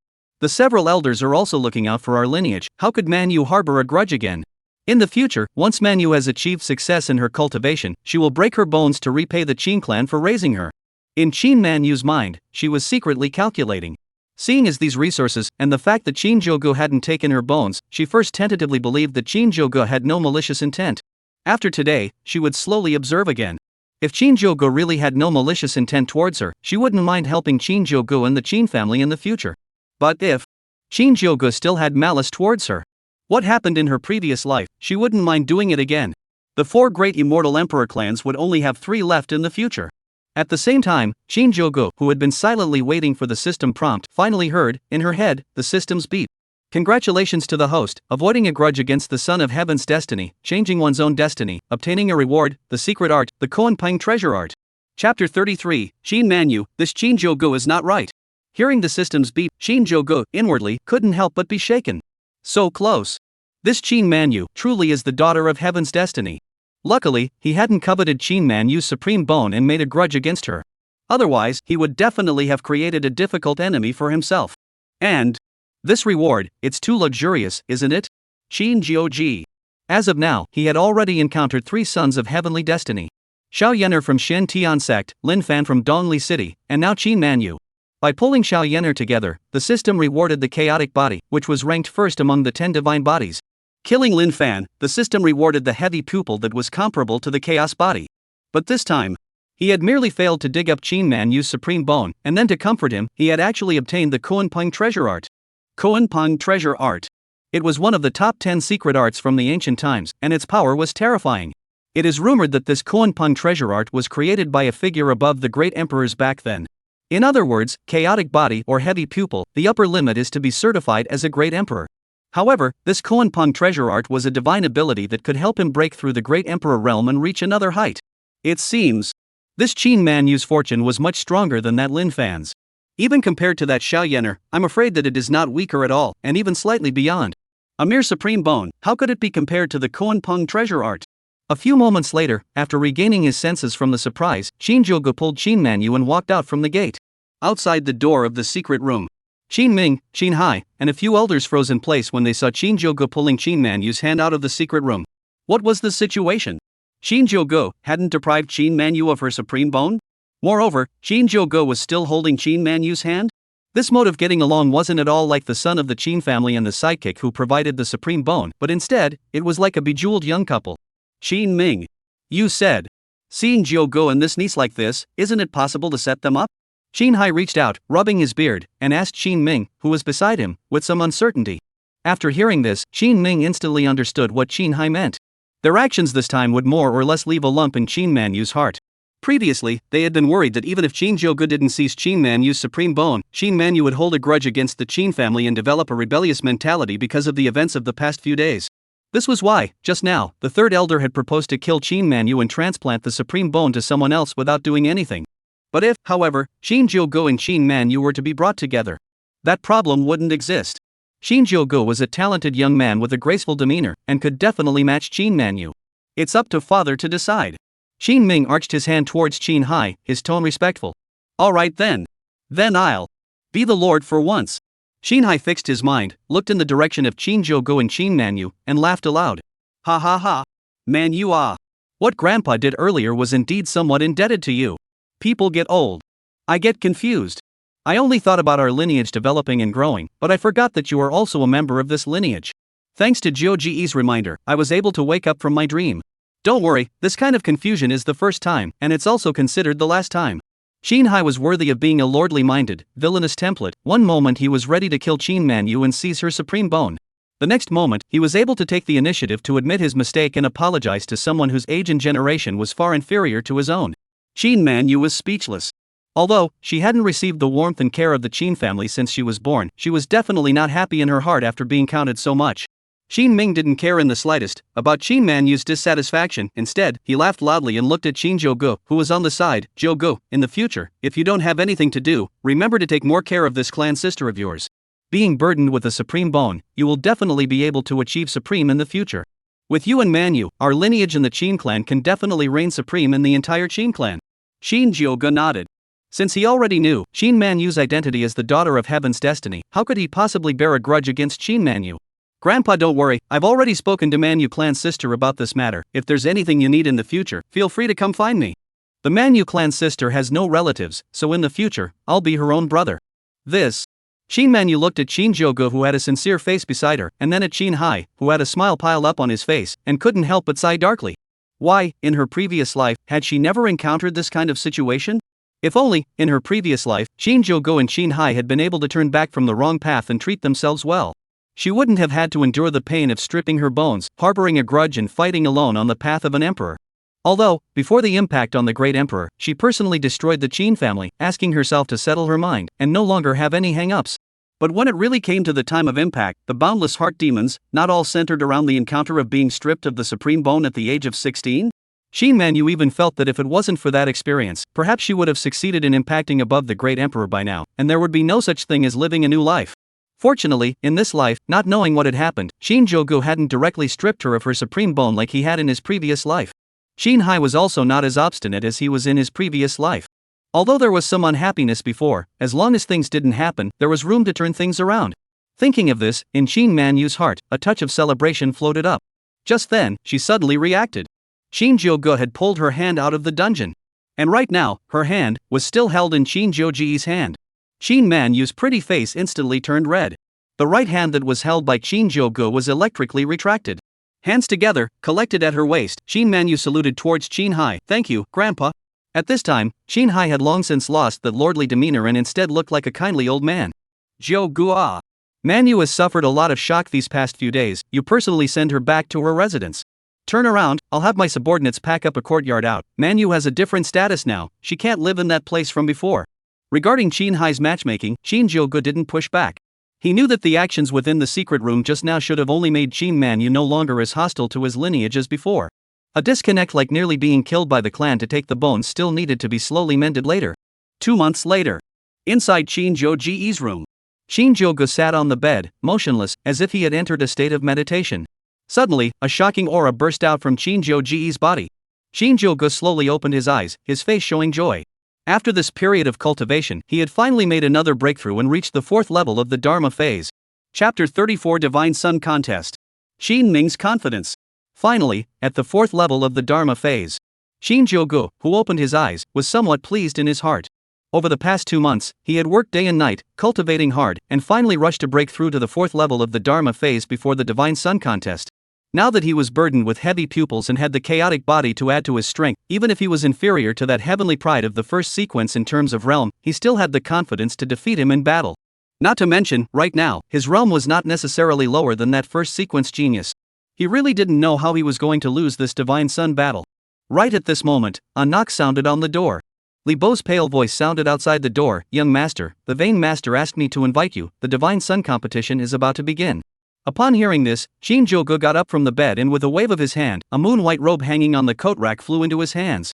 The several elders are also looking out for our lineage. How could Manyu harbor a grudge again? In the future, once Manyu has achieved success in her cultivation, she will break her bones to repay the Qin clan for raising her. In Qin Manyu's mind, she was secretly calculating. Seeing as these resources, and the fact that Shinjogo hadn't taken her bones, she first tentatively believed that Shinjogo had no malicious intent. After today, she would slowly observe again. If Shinjogo really had no malicious intent towards her, she wouldn't mind helping Shinjogo and the Qin family in the future. But if Shinjogo still had malice towards her, what happened in her previous life, she wouldn't mind doing it again. The 4 great immortal emperor clans would only have 3 left in the future. At the same time, Shinjogo, who had been silently waiting for the system prompt, finally heard, in her head, the system's beep. Congratulations to the host, avoiding a grudge against the son of heaven's destiny, changing one's own destiny, obtaining a reward, the secret art, the Koenping treasure art. Chapter 33, Qin Manyu, this Shinjogo is not right. Hearing the system's beep, Shinjogo, inwardly, couldn't help but be shaken. So close. This Qin Manyu truly is the daughter of heaven's destiny. Luckily, he hadn't coveted Qin Manyu's supreme bone and made a grudge against her. Otherwise, he would definitely have created a difficult enemy for himself. And this reward, it's too luxurious, isn't it? Shinjogo. As of now, he had already encountered 3 sons of heavenly destiny. Xiao Yener from Shen Tian sect, Lin Fan from Dongli City, and now Qin Manyu. By pulling Xiao Yener together, the system rewarded the chaotic body, which was ranked first among the 10 divine bodies. Killing Lin Fan, the system rewarded the heavy pupil that was comparable to the chaos body. But this time, he had merely failed to dig up Qin Manyu's supreme bone, and then to comfort him, he had actually obtained the Koenping treasure art. Koenping treasure art. It was one of the top 10 secret arts from the ancient times, and its power was terrifying. It is rumored that this Koanpeng treasure art was created by a figure above the great emperors back then. In other words, chaotic body or heavy pupil, the upper limit is to be certified as a great emperor. However, this Koanpeng treasure art was a divine ability that could help him break through the great emperor realm and reach another height. It seems this Qing Manyu's fortune was much stronger than that Lin Fan's. Even compared to that Xiaoyaner, I'm afraid that it is not weaker at all, and even slightly beyond. A mere supreme bone, how could it be compared to the Koanpeng treasure art? A few moments later, after regaining his senses from the surprise, Shinjogo pulled Qin Manyu and walked out from the gate. Outside the door of the secret room, Qin Ming, Qin Hai, and a few elders froze in place when they saw Shinjogo pulling Qin Manyu's hand out of the secret room. What was the situation? Shinjogo hadn't deprived Qin Manyu of her supreme bone? Moreover, Shinjogo was still holding Qin Manyu's hand? This mode of getting along wasn't at all like the son of the Qin family and the sidekick who provided the supreme bone, but instead, it was like a bejeweled young couple. Qin Ming, you said, seeing Jogo and this niece like this, isn't it possible to set them up? Qin Hai reached out, rubbing his beard, and asked Qin Ming, who was beside him, with some uncertainty. After hearing this, Qin Ming instantly understood what Qin Hai meant. Their actions this time would more or less leave a lump in Qin Manyu's heart. Previously, they had been worried that even if Shinjogo didn't seize Qin Manyu's supreme bone, Qin Manyu would hold a grudge against the Qin family and develop a rebellious mentality because of the events of the past few days. This was why, just now, the third elder had proposed to kill Qin Manyu and transplant the supreme bone to someone else without doing anything. But if, however, Shinjogo and Qin Manyu were to be brought together, that problem wouldn't exist. Shinjogo was a talented young man with a graceful demeanor, and could definitely match Qin Manyu. It's up to father to decide. Qin Ming arched his hand towards Qin Hai, his tone respectful. Alright then. Then I'll be the lord for once. Qin Hai fixed his mind, looked in the direction of Shinjogo and Qin Manyu, and laughed aloud. Ha ha ha. Manyu ah. What Grandpa did earlier was indeed somewhat indebted to you. People get old. I get confused. I only thought about our lineage developing and growing, but I forgot that you are also a member of this lineage. Thanks to Chao Ji's reminder, I was able to wake up from my dream. Don't worry, this kind of confusion is the first time, and it's also considered the last time. Qin Hai was worthy of being a lordly-minded, villainous template. One moment he was ready to kill Qin Manyu and seize her supreme bone. The next moment, he was able to take the initiative to admit his mistake and apologize to someone whose age and generation was far inferior to his own. Qin Manyu was speechless. Although she hadn't received the warmth and care of the Qin family since she was born, she was definitely not happy in her heart after being counted so much. Qin Ming didn't care in the slightest about Qin Manyu's dissatisfaction. Instead, he laughed loudly and looked at Shinjogo, who was on the side. Jogo, in the future, if you don't have anything to do, remember to take more care of this clan sister of yours. Being burdened with a supreme bone, you will definitely be able to achieve supreme in the future. With you and Manyu, our lineage in the Qin clan can definitely reign supreme in the entire Qin clan. Shinjogo nodded. Since he already knew Qin Manyu's identity as the daughter of heaven's destiny, how could he possibly bear a grudge against Qin Manyu? Grandpa, don't worry, I've already spoken to Manyu clan's sister about this matter. If there's anything you need in the future, feel free to come find me. The Manyu clan's sister has no relatives, so in the future, I'll be her own brother. This. Qin Manyu looked at Shinjogo, who had a sincere face beside her, and then at Qin Hai, who had a smile piled up on his face, and couldn't help but sigh darkly. Why, in her previous life, had she never encountered this kind of situation? If only, in her previous life, Shinjogo and Qin Hai had been able to turn back from the wrong path and treat themselves well. She wouldn't have had to endure the pain of stripping her bones, harboring a grudge and fighting alone on the path of an emperor. Although, before the impact on the great emperor, she personally destroyed the Qin family, asking herself to settle her mind, and no longer have any hang-ups. But when it really came to the time of impact, the boundless heart demons, not all centered around the encounter of being stripped of the supreme bone at the age of 16? Qin Manyu even felt that if it wasn't for that experience, perhaps she would have succeeded in impacting above the great emperor by now, and there would be no such thing as living a new life. Fortunately, in this life, not knowing what had happened, Shinjogo hadn't directly stripped her of her supreme bone like he had in his previous life. Qin Hai was also not as obstinate as he was in his previous life. Although there was some unhappiness before, as long as things didn't happen, there was room to turn things around. Thinking of this, in Qin Manyu's heart, a touch of celebration floated up. Just then, she suddenly reacted. Shinjogo had pulled her hand out of the dungeon. And right now, her hand was still held in Shinjoji's hand. Qin Manyu's pretty face instantly turned red. The right hand that was held by Shinjogo was electrically retracted. Hands together, collected at her waist, Qin Manyu saluted towards Qin Hai. Thank you, Grandpa. At this time, Qin Hai had long since lost that lordly demeanor and instead looked like a kindly old man. Zhou Gua. Manhwa has suffered a lot of shock these past few days. You personally send her back to her residence. Turn around, I'll have my subordinates pack up a courtyard out. Manhwa has a different status now, she can't live in that place from before. Regarding Qin Hai's matchmaking, Shinjogo didn't push back. He knew that the actions within the secret room just now should have only made Qin Manhwa no longer as hostile to his lineage as before. A disconnect like nearly being killed by the clan to take the bones still needed to be slowly mended later. 2 months later. Inside Shinjogo's room. Shinjogo sat on the bed, motionless, as if he had entered a state of meditation. Suddenly, a shocking aura burst out from Shinjogo's body. Shinjogo slowly opened his eyes, his face showing joy. After this period of cultivation, he had finally made another breakthrough and reached the 4th level of the Dharma phase. Chapter 34 Divine Sun Contest. Qin Ming's Confidence. Finally, at the 4th level of the Dharma phase. Shinjogo, who opened his eyes, was somewhat pleased in his heart. Over the past 2 months, he had worked day and night, cultivating hard, and finally rushed to break through to the 4th level of the Dharma phase before the Divine Sun Contest. Now that he was burdened with heavy pupils and had the chaotic body to add to his strength, even if he was inferior to that heavenly pride of the first sequence in terms of realm, he still had the confidence to defeat him in battle. Not to mention, right now, his realm was not necessarily lower than that first sequence genius. He really didn't know how he was going to lose this Divine Sun battle. Right at this moment, a knock sounded on the door. Li Bo's pale voice sounded outside the door. "Young master, the Vain Master asked me to invite you, the Divine Sun competition is about to begin." Upon hearing this, Shinjogo got up from the bed and with a wave of his hand, a moon-white robe hanging on the coat rack flew into his hands.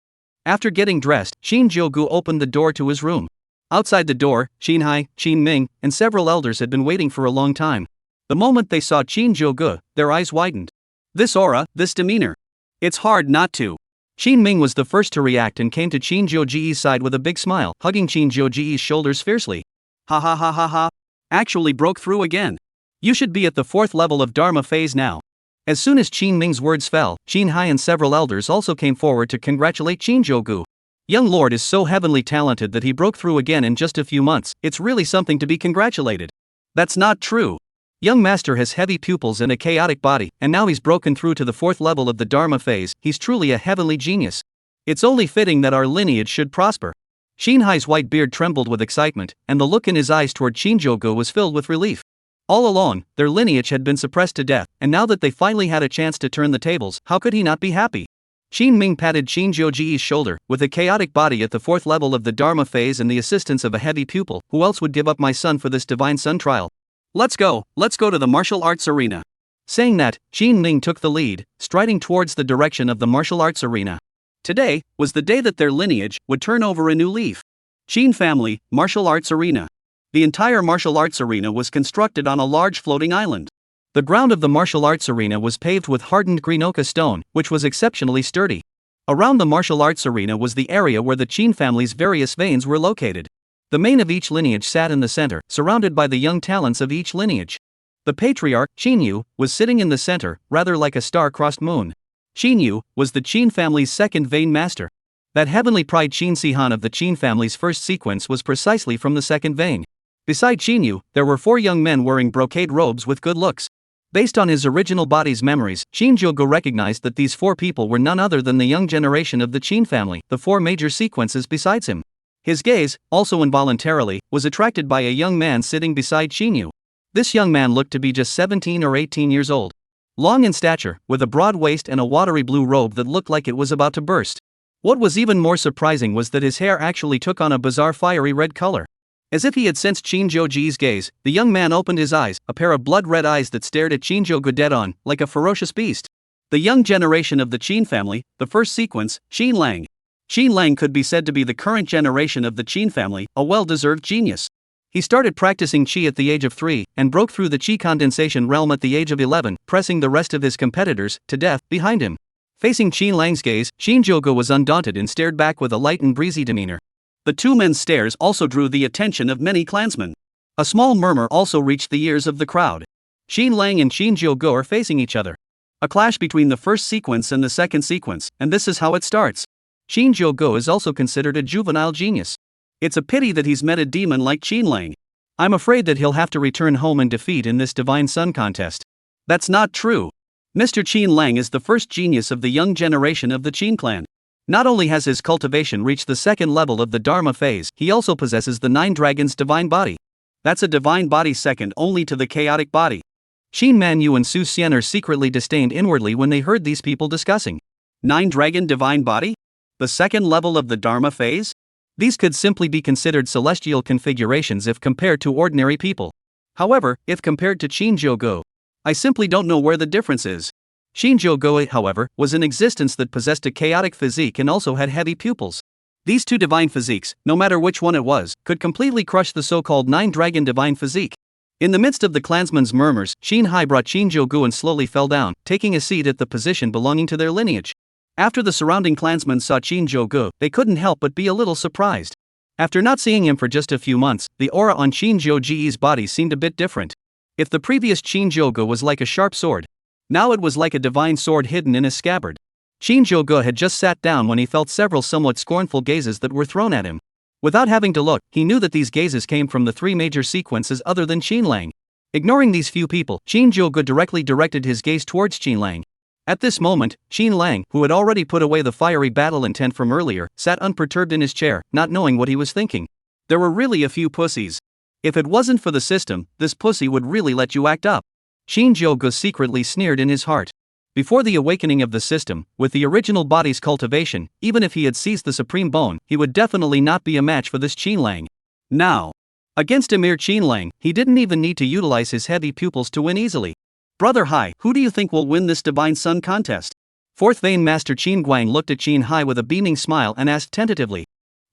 After getting dressed, Shinjogo opened the door to his room. Outside the door, Qin Hai, Qin Ming, and several elders had been waiting for a long time. The moment they saw Shinjogo, their eyes widened. This aura, this demeanor. It's hard not to. Qin Ming was the first to react and came to Shinjogo's side with a big smile, hugging Shinjogo's shoulders fiercely. "Ha ha ha ha ha. Actually broke through again. You should be at the 4th level of Dharma phase now." As soon as Qin Ming's words fell, Qin Hai and several elders also came forward to congratulate Shinjogo. Young lord is so heavenly talented that he broke through again in just a few months. It's really something to be congratulated. That's not true. Young master has heavy pupils and a chaotic body, and now he's broken through to the 4th level of the Dharma phase. He's truly a heavenly genius. It's only fitting that our lineage should prosper. Qin Hai's white beard trembled with excitement, and the look in his eyes toward Shinjogo was filled with relief. All along, their lineage had been suppressed to death, and now that they finally had a chance to turn the tables, how could he not be happy? Qin Ming patted Shinjogo's shoulder. "With a chaotic body at the 4th level of the Dharma phase and the assistance of a heavy pupil, who else would give up my son for this Divine Sun trial? Let's go to the martial arts arena." Saying that, Qin Ming took the lead, striding towards the direction of the martial arts arena. Today was the day that their lineage would turn over a new leaf. Qin family, martial arts arena. The entire martial arts arena was constructed on a large floating island. The ground of the martial arts arena was paved with hardened green oka stone, which was exceptionally sturdy. Around the martial arts arena was the area where the Qin family's various veins were located. The mane of each lineage sat in the center, surrounded by the young talents of each lineage. The patriarch, Qinyu, was sitting in the center, rather like a star-crossed moon. Qinyu was the Qin family's second vein master. That heavenly pride Qin Sihan of the Qin family's first sequence was precisely from the second vein. Beside Qinyu, there were 4 young men wearing brocade robes with good looks. Based on his original body's memories, Shinjogo recognized that these 4 people were none other than the young generation of the Qin family, the 4 major sequences besides him. His gaze, also involuntarily, was attracted by a young man sitting beside Qinyu. This young man looked to be just 17 or 18 years old. Long in stature, with a broad waist and a watery blue robe that looked like it was about to burst. What was even more surprising was that his hair actually took on a bizarre fiery red color. As if he had sensed Shinjogo's gaze, the young man opened his eyes, a pair of blood-red eyes that stared at Shinjogo dead-on, like a ferocious beast. The young generation of the Qin family, the first sequence, Qin Lang. Qin Lang could be said to be the current generation of the Qin family, a well-deserved genius. He started practicing Qi at the age of 3, and broke through the Qi condensation realm at the age of 11, pressing the rest of his competitors to death behind him. Facing Qin Lang's gaze, Shinjogo was undaunted and stared back with a light and breezy demeanor. The 2 men's stares also drew the attention of many clansmen. A small murmur also reached the ears of the crowd. Qin Lang and Shinjogo are facing each other. A clash between the first sequence and the second sequence, and this is how it starts. Shinjogo is also considered a juvenile genius. It's a pity that he's met a demon like Qin Lang. I'm afraid that he'll have to return home in defeat in this Divine Sun contest. That's not true. Mr. Qin Lang is the first genius of the young generation of the Qin clan. Not only has his cultivation reached the 2nd level of the Dharma phase, he also possesses the 9 dragons' divine body. That's a divine body second only to the chaotic body. Qin Manyu and Su Xian'er secretly disdained inwardly when they heard these people discussing 9 dragon divine body? The second level of the Dharma phase? These could simply be considered celestial configurations if compared to ordinary people. However, if compared to Shinjogo, I simply don't know where the difference is. Shinjogo, however, was an existence that possessed a chaotic physique and also had heavy pupils. These two divine physiques, no matter which one it was, could completely crush the so-called 9 dragon divine physique. In the midst of the clansmen's murmurs, Qin Hai brought Shinjogo and slowly fell down, taking a seat at the position belonging to their lineage. After the surrounding clansmen saw Shinjogo, they couldn't help but be a little surprised. After not seeing him for just a few months, the aura on Shinjogo's body seemed a bit different. If the previous Shinjogo was like a sharp sword, now it was like a divine sword hidden in his scabbard. Shinjogo had just sat down when he felt several somewhat scornful gazes that were thrown at him. Without having to look, he knew that these gazes came from the 3 major sequences other than Qinlang. Ignoring these few people, Shinjogo directly directed his gaze towards Qinlang. At this moment, Qinlang, who had already put away the fiery battle intent from earlier, sat unperturbed in his chair, not knowing what he was thinking. There were really a few pussies. If it wasn't for the system, this pussy would really let you act up. Shinjogo secretly sneered in his heart. Before the awakening of the system, with the original body's cultivation, even if he had seized the supreme bone, he would definitely not be a match for this Qinlang. Now, against a mere Qinlang, he didn't even need to utilize his heavy pupils to win easily. Brother Hai, who do you think will win this Divine Sun contest? Fourth Vein Master Qin Guang looked at Qin Hai with a beaming smile and asked tentatively.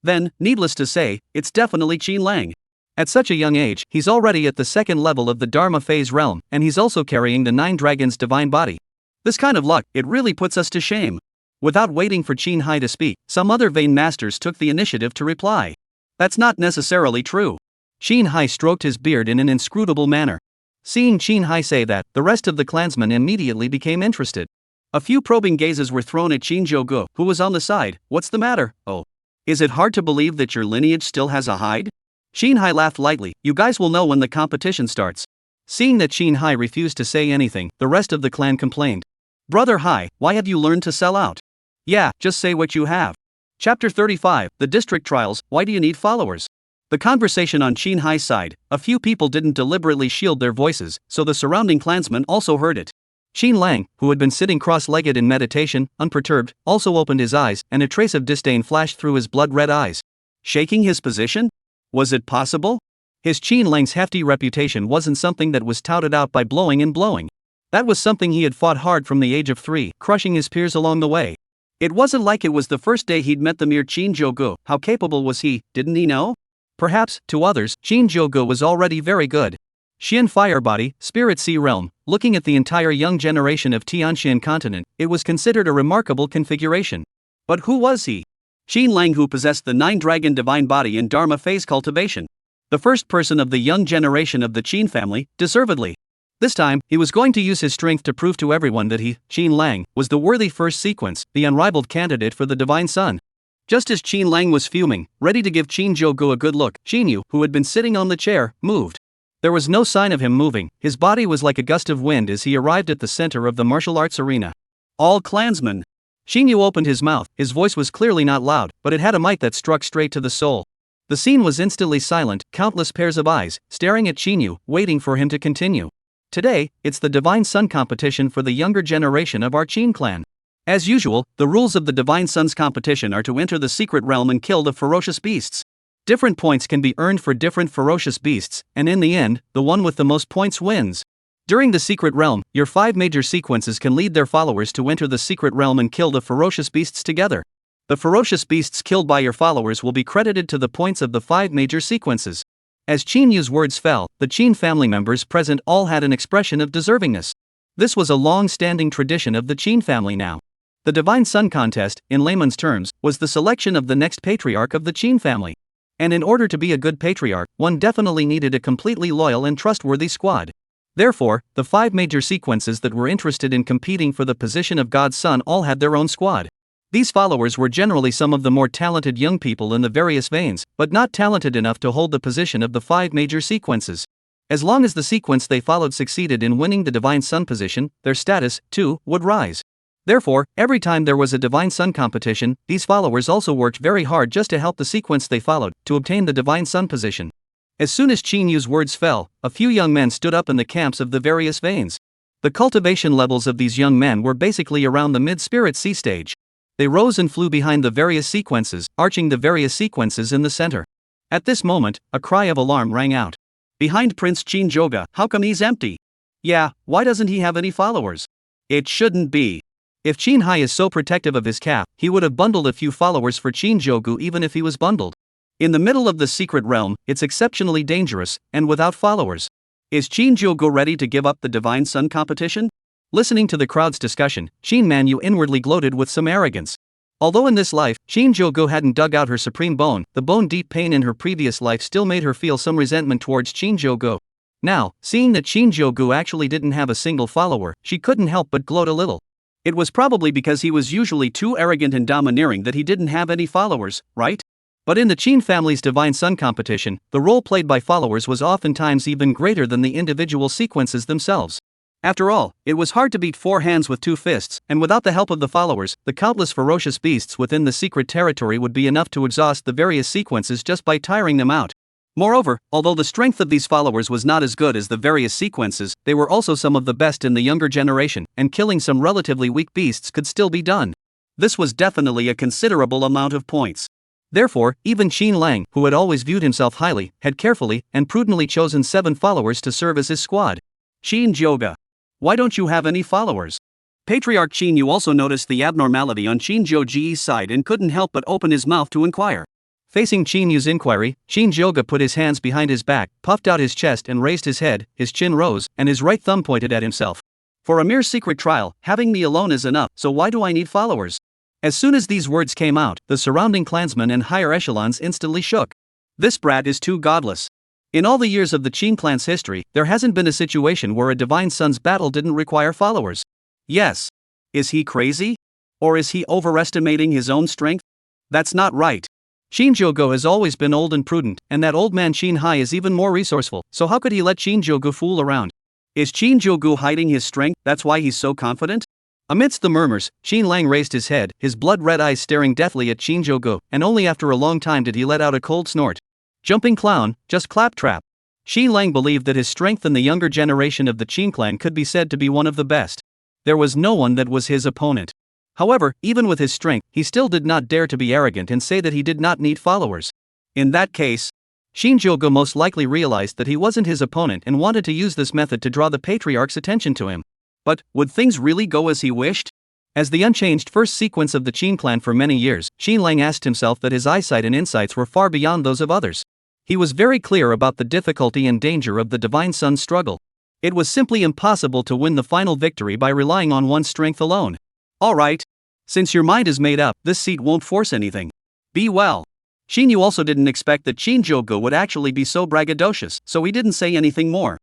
Then, needless to say, it's definitely Qinlang. At such a young age, he's already at the second level of the Dharma phase realm, and he's also carrying the 9 dragons' divine body. This kind of luck, it really puts us to shame. Without waiting for Qin Hai to speak, some other Vein Masters took the initiative to reply. That's not necessarily true. Qin Hai stroked his beard in an inscrutable manner. Seeing Qin Hai say that, the rest of the clansmen immediately became interested. A few probing gazes were thrown at Shinjogo, who was on the side. What's the matter? Oh. Is it hard to believe that your lineage still has a hide? Qin Hai laughed lightly. You guys will know when the competition starts. Seeing that Qin Hai refused to say anything, the rest of the clan complained. Brother Hai, why have you learned to sell out? Yeah, just say what you have. Chapter 35, The District Trials, Why do you need followers? The conversation on Qin Hai's side, a few people didn't deliberately shield their voices, so the surrounding clansmen also heard it. Qin Lang, who had been sitting cross-legged in meditation, unperturbed, also opened his eyes, and a trace of disdain flashed through his blood-red eyes. Shaking his position? Was it possible? His Qin Lang's hefty reputation wasn't something that was touted out by blowing and blowing. That was something he had fought hard from the age of 3, crushing his peers along the way. It wasn't like it was the first day he'd met the mere Shinjogo. How capable was he, didn't he know? Perhaps, to others, Shinjogo was already very good. Xian Firebody, Spirit Sea Realm, looking at the entire young generation of Tianxian continent, it was considered a remarkable configuration. But who was he? Qin Lang, who possessed the 9 dragon divine body in Dharma phase cultivation. The first person of the young generation of the Qin family, deservedly. This time, he was going to use his strength to prove to everyone that he, Qin Lang, was the worthy first sequence, the unrivaled candidate for the Divine Sun. Just as Qin Lang was fuming, ready to give Shinjogo a good look, Qinyu, who had been sitting on the chair, moved. There was no sign of him moving. His body was like a gust of wind as he arrived at the center of the martial arts arena. All clansmen. Qinyu opened his mouth. His voice was clearly not loud, but it had a might that struck straight to the soul. The scene was instantly silent, countless pairs of eyes, staring at Qinyu, waiting for him to continue. Today, it's the Divine Sun competition for the younger generation of our Qin clan. As usual, the rules of the Divine Sun's competition are to enter the secret realm and kill the ferocious beasts. Different points can be earned for different ferocious beasts, and in the end, the one with the most points wins. During the secret realm, your 5 major sequences can lead their followers to enter the secret realm and kill the ferocious beasts together. The ferocious beasts killed by your followers will be credited to the points of the 5 major sequences. As Qinyu's words fell, the Qin family members present all had an expression of deservingness. This was a long-standing tradition of the Qin family now. The Divine Sun contest, in layman's terms, was the selection of the next patriarch of the Qin family. And in order to be a good patriarch, one definitely needed a completely loyal and trustworthy squad. Therefore, the 5 major sequences that were interested in competing for the position of God's Son all had their own squad. These followers were generally some of the more talented young people in the various veins, but not talented enough to hold the position of the 5 major sequences. As long as the sequence they followed succeeded in winning the Divine Sun position, their status, too, would rise. Therefore, every time there was a Divine Sun competition, these followers also worked very hard just to help the sequence they followed, to obtain the Divine Sun position. As soon as Qing Yu's words fell, a few young men stood up in the camps of the various veins. The cultivation levels of these young men were basically around the mid-spirit C stage. They rose and flew behind the various sequences, arching the various sequences in the center. At this moment, a cry of alarm rang out. Behind Prince Shinjogo, how come he's empty? Yeah, why doesn't he have any followers? It shouldn't be. If Qin Hai is so protective of his cap, he would have bundled a few followers for Shinjogo even if he was bundled. In the middle of the secret realm, it's exceptionally dangerous, and without followers. Is Shinjogo ready to give up the Divine Sun competition? Listening to the crowd's discussion, Shin Manyu inwardly gloated with some arrogance. Although in this life, Shinjogo hadn't dug out her supreme bone, the bone-deep pain in her previous life still made her feel some resentment towards Shinjogo. Now, seeing that Shinjogo actually didn't have a single follower, she couldn't help but gloat a little. It was probably because he was usually too arrogant and domineering that he didn't have any followers, right? But in the Qin family's Divine Sun competition, the role played by followers was oftentimes even greater than the individual sequences themselves. After all, it was hard to beat four hands with two fists, and without the help of the followers, the countless ferocious beasts within the secret territory would be enough to exhaust the various sequences just by tiring them out. Moreover, although the strength of these followers was not as good as the various sequences, they were also some of the best in the younger generation, and killing some relatively weak beasts could still be done. This was definitely a considerable amount of points. Therefore, even Qin Lang, who had always viewed himself highly, had carefully and prudently chosen 7 followers to serve as his squad. Shinjogo. Why don't you have any followers? Patriarch Qin Yu also noticed the abnormality on Shinjogo's side and couldn't help but open his mouth to inquire. Facing Qin Yu's inquiry, Shinjogo put his hands behind his back, puffed out his chest and raised his head, his chin rose, and his right thumb pointed at himself. For a mere secret trial, having me alone is enough, so why do I need followers? As soon as these words came out, the surrounding clansmen and higher echelons instantly shook. This brat is too godless. In all the years of the Qin clan's history, there hasn't been a situation where a Divine Sun's battle didn't require followers. Yes. Is he crazy? Or is he overestimating his own strength? That's not right. Shinjogo has always been old and prudent, and that old man Qin Hai is even more resourceful, so how could he let Shinjogo fool around? Is Shinjogo hiding his strength, that's why he's so confident? Amidst the murmurs, Qin Lang raised his head, his blood-red eyes staring deathly at Shinjogo, and only after a long time did he let out a cold snort. Jumping clown, just claptrap. Qin Lang believed that his strength in the younger generation of the Qin clan could be said to be one of the best. There was no one that was his opponent. However, even with his strength, he still did not dare to be arrogant and say that he did not need followers. In that case, Shinjogo most likely realized that he wasn't his opponent and wanted to use this method to draw the patriarch's attention to him. But, would things really go as he wished? As the unchanged first sequence of the Qin clan for many years, Qin Lang asked himself that his eyesight and insights were far beyond those of others. He was very clear about the difficulty and danger of the Divine Sun struggle. It was simply impossible to win the final victory by relying on one's strength alone. Alright. Since your mind is made up, this seat won't force anything. Be well. Qin Yu also didn't expect that Shinjogo would actually be so braggadocious, so he didn't say anything more.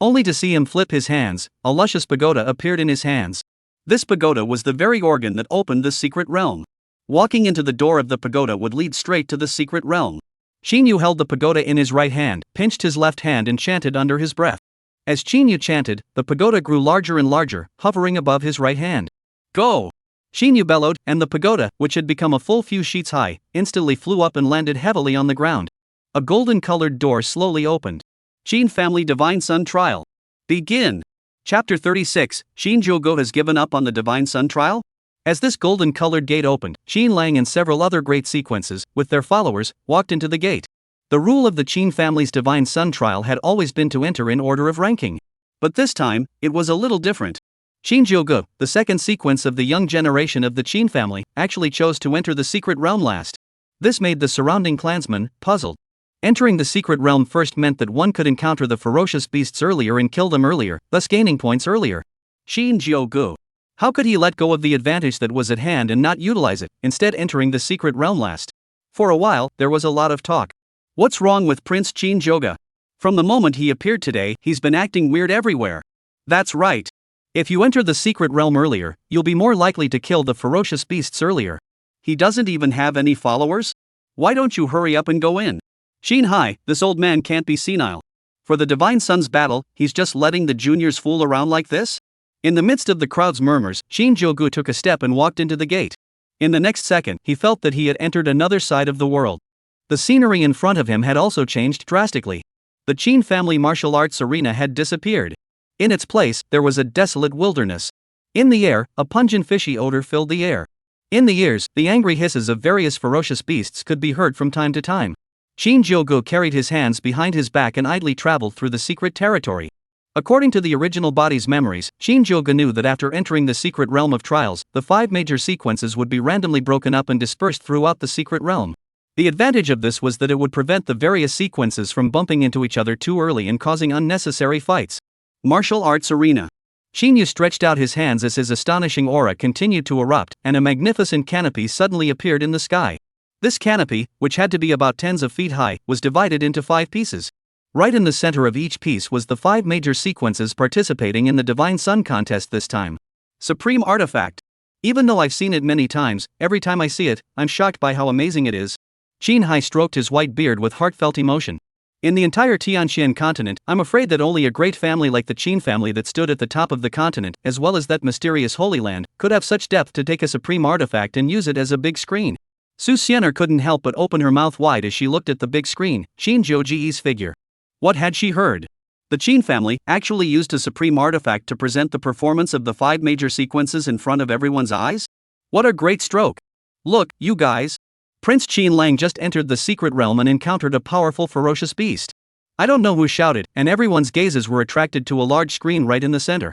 Only to see him flip his hands, a luscious pagoda appeared in his hands. This pagoda was the very organ that opened the secret realm. Walking into the door of the pagoda would lead straight to the secret realm. Qin Yu held the pagoda in his right hand, pinched his left hand and chanted under his breath. As Qin Yu chanted, the pagoda grew larger and larger, hovering above his right hand. Go! Qin Yu bellowed, and the pagoda, which had become a full few sheets high, instantly flew up and landed heavily on the ground. A golden-colored door slowly opened. Qin Family Divine Sun Trial. Begin! Chapter 36, Shinjogo has given up on the Divine Sun Trial? As this golden-colored gate opened, Qin Lang and several other great sequences, with their followers, walked into the gate. The rule of the Qin family's Divine Sun trial had always been to enter in order of ranking. But this time, it was a little different. Shinjogo, the second sequence of the young generation of the Qin family, actually chose to enter the secret realm last. This made the surrounding clansmen puzzled. Entering the secret realm first meant that one could encounter the ferocious beasts earlier and kill them earlier, thus gaining points earlier. Shinjogo. How could he let go of the advantage that was at hand and not utilize it, instead entering the secret realm last? For a while, there was a lot of talk. What's wrong with Prince Shinjogo? From the moment he appeared today, he's been acting weird everywhere. That's right. If you enter the secret realm earlier, you'll be more likely to kill the ferocious beasts earlier. He doesn't even have any followers? Why don't you hurry up and go in? Qin Hai, this old man can't be senile. For the Divine Sun's battle, he's just letting the juniors fool around like this? In the midst of the crowd's murmurs, Shinjogo took a step and walked into the gate. In the next second, he felt that he had entered another side of the world. The scenery in front of him had also changed drastically. The Qing family martial arts arena had disappeared. In its place, there was a desolate wilderness. In the air, a pungent fishy odor filled the air. In the ears, the angry hisses of various ferocious beasts could be heard from time to time. Shinjogo carried his hands behind his back and idly traveled through the secret territory. According to the original body's memories, Shinjogo knew that after entering the secret realm of trials, the 5 major sequences would be randomly broken up and dispersed throughout the secret realm. The advantage of this was that it would prevent the various sequences from bumping into each other too early and causing unnecessary fights. Martial Arts Arena. Shinyu stretched out his hands as his astonishing aura continued to erupt, and a magnificent canopy suddenly appeared in the sky. This canopy, which had to be about tens of feet high, was divided into 5 pieces. Right in the center of each piece was the 5 major sequences participating in the Divine Sun contest this time. Supreme Artifact. Even though I've seen it many times, every time I see it, I'm shocked by how amazing it is. Qin Hai stroked his white beard with heartfelt emotion. In the entire Tianxian continent, I'm afraid that only a great family like the Qin family that stood at the top of the continent, as well as that mysterious Holy Land, could have such depth to take a supreme artifact and use it as a big screen. Su Xian'er couldn't help but open her mouth wide as she looked at the big screen, Shinjogo's figure. What had she heard? The Qin family actually used a supreme artifact to present the performance of the 5 major sequences in front of everyone's eyes? What a great stroke! Look, you guys! Prince Qin Lang just entered the secret realm and encountered a powerful ferocious beast. I don't know who shouted, and everyone's gazes were attracted to a large screen right in the center.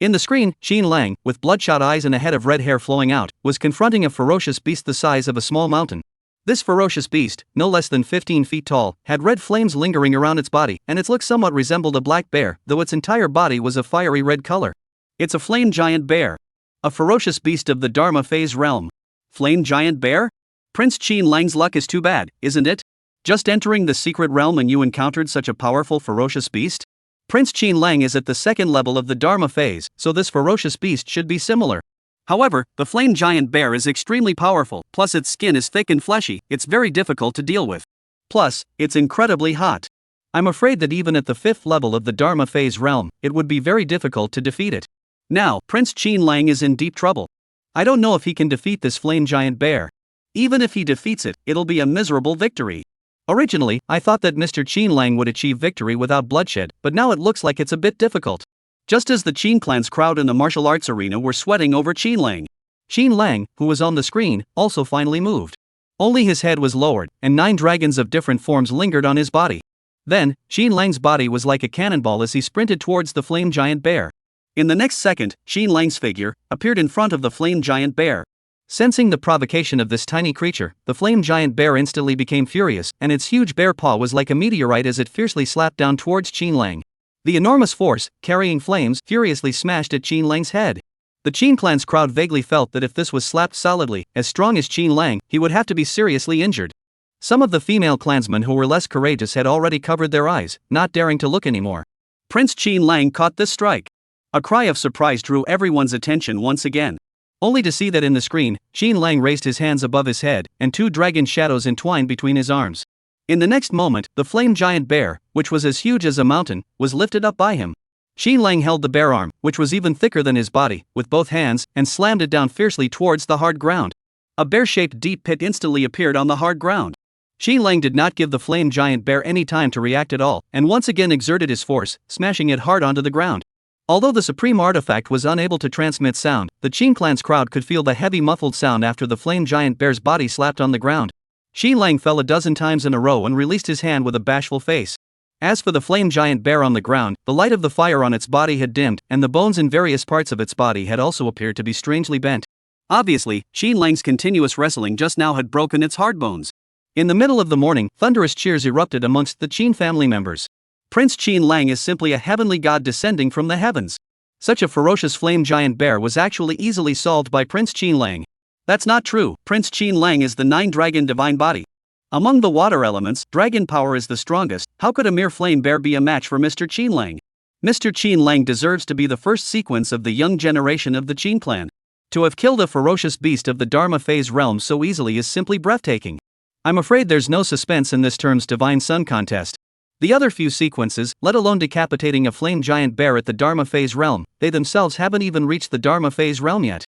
In the screen, Qin Lang, with bloodshot eyes and a head of red hair flowing out, was confronting a ferocious beast the size of a small mountain. This ferocious beast, no less than 15 feet tall, had red flames lingering around its body, and its look somewhat resembled a black bear, though its entire body was a fiery red color. It's a flame giant bear. A ferocious beast of the Dharma phase realm. Flame giant bear? Prince Qin Lang's luck is too bad, isn't it? Just entering the secret realm and you encountered such a powerful ferocious beast? Prince Qin Lang is at the 2nd level of the Dharma phase, so this ferocious beast should be similar. However, the flame giant bear is extremely powerful, plus its skin is thick and fleshy, it's very difficult to deal with. Plus, it's incredibly hot. I'm afraid that even at the 5th level of the Dharma phase realm, it would be very difficult to defeat it. Now, Prince Qin Lang is in deep trouble. I don't know if he can defeat this flame giant bear. Even if he defeats it, it'll be a miserable victory. Originally, I thought that Mr. Qin Lang would achieve victory without bloodshed, but now it looks like it's a bit difficult. Just as the Qin clan's crowd in the martial arts arena were sweating over Qin Lang. Qin Lang, who was on the screen, also finally moved. Only his head was lowered, and 9 dragons of different forms lingered on his body. Then, Qin Lang's body was like a cannonball as he sprinted towards the flame giant bear. In the next second, Qin Lang's figure appeared in front of the flame giant bear. Sensing the provocation of this tiny creature, the flame giant bear instantly became furious, and its huge bear paw was like a meteorite as it fiercely slapped down towards Qin Lang. The enormous force, carrying flames, furiously smashed at Qin Lang's head. The Qin clan's crowd vaguely felt that if this was slapped solidly, as strong as Qin Lang, he would have to be seriously injured. Some of the female clansmen who were less courageous had already covered their eyes, not daring to look anymore. Prince Qin Lang caught this strike. A cry of surprise drew everyone's attention once again. Only to see that in the screen, Qin Lang raised his hands above his head, and 2 dragon shadows entwined between his arms. In the next moment, the flame giant bear, which was as huge as a mountain, was lifted up by him. Qin Lang held the bear arm, which was even thicker than his body, with both hands, and slammed it down fiercely towards the hard ground. A bear-shaped deep pit instantly appeared on the hard ground. Qin Lang did not give the flame giant bear any time to react at all, and once again exerted his force, smashing it hard onto the ground. Although the supreme artifact was unable to transmit sound, the Qin clan's crowd could feel the heavy muffled sound after the flame giant bear's body slapped on the ground. Qin Lang fell a dozen times in a row and released his hand with a bashful face. As for the flame giant bear on the ground, the light of the fire on its body had dimmed, and the bones in various parts of its body had also appeared to be strangely bent. Obviously, Qin Lang's continuous wrestling just now had broken its hard bones. In the middle of the morning, thunderous cheers erupted amongst the Qin family members. Prince Qin Lang is simply a heavenly god descending from the heavens. Such a ferocious flame giant bear was actually easily solved by Prince Qin Lang. That's not true. Prince Qin Lang is the 9-dragon divine body. Among the water elements, dragon power is the strongest. How could a mere flame bear be a match for Mr. Qin Lang? Mr. Qin Lang deserves to be the first sequence of the young generation of the Qin clan. To have killed a ferocious beast of the Dharma phase realm so easily is simply breathtaking. I'm afraid there's no suspense in this term's Divine Sun contest. The other few sequences, let alone decapitating a flame giant bear at the Dharma phase realm, they themselves haven't even reached the Dharma phase realm yet.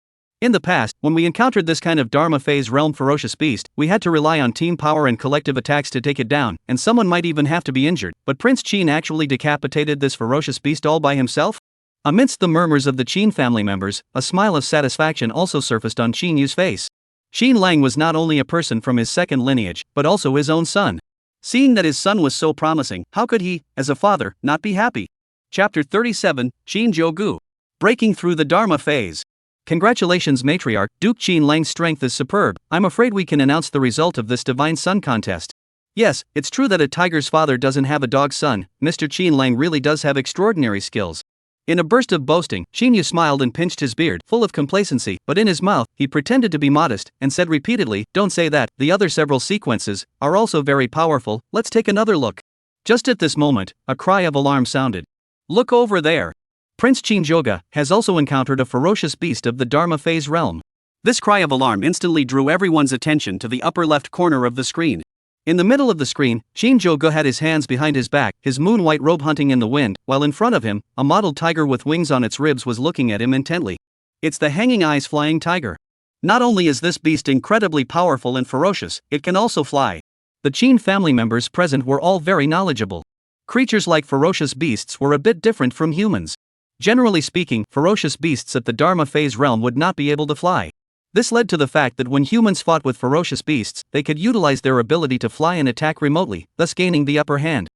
In the past, when we encountered this kind of Dharma phase realm ferocious beast, we had to rely on team power and collective attacks to take it down, and someone might even have to be injured, but Prince Qin actually decapitated this ferocious beast all by himself? Amidst the murmurs of the Qin family members, a smile of satisfaction also surfaced on Qin Yu's face. Qin Lang was not only a person from his second lineage, but also his own son. Seeing that his son was so promising, how could he, as a father, not be happy? Chapter 37, Shinjogo. Breaking through the Dharma phase. Congratulations matriarch, Duke Qin Lang's strength is superb. I'm afraid we can announce the result of this divine son contest. Yes, it's true that a tiger's father doesn't have a dog's son. Mr. Qin Lang really does have extraordinary skills. In a burst of boasting, Qin Yu smiled and pinched his beard, full of complacency, but in his mouth, he pretended to be modest, and said repeatedly, "Don't say that, the other several sequences are also very powerful, let's take another look." Just at this moment, a cry of alarm sounded. "Look over there!" Prince Shinjogo has also encountered a ferocious beast of the Dharma phase realm. This cry of alarm instantly drew everyone's attention to the upper left corner of the screen. In the middle of the screen, Shinjogo had his hands behind his back, his moon-white robe hunting in the wind, while in front of him, a mottled tiger with wings on its ribs was looking at him intently. It's the hanging eyes flying tiger. Not only is this beast incredibly powerful and ferocious, it can also fly. The Qin family members present were all very knowledgeable. Creatures like ferocious beasts were a bit different from humans. Generally speaking, ferocious beasts at the Dharma phase realm would not be able to fly. This led to the fact that when humans fought with ferocious beasts, they could utilize their ability to fly and attack remotely, thus gaining the upper hand.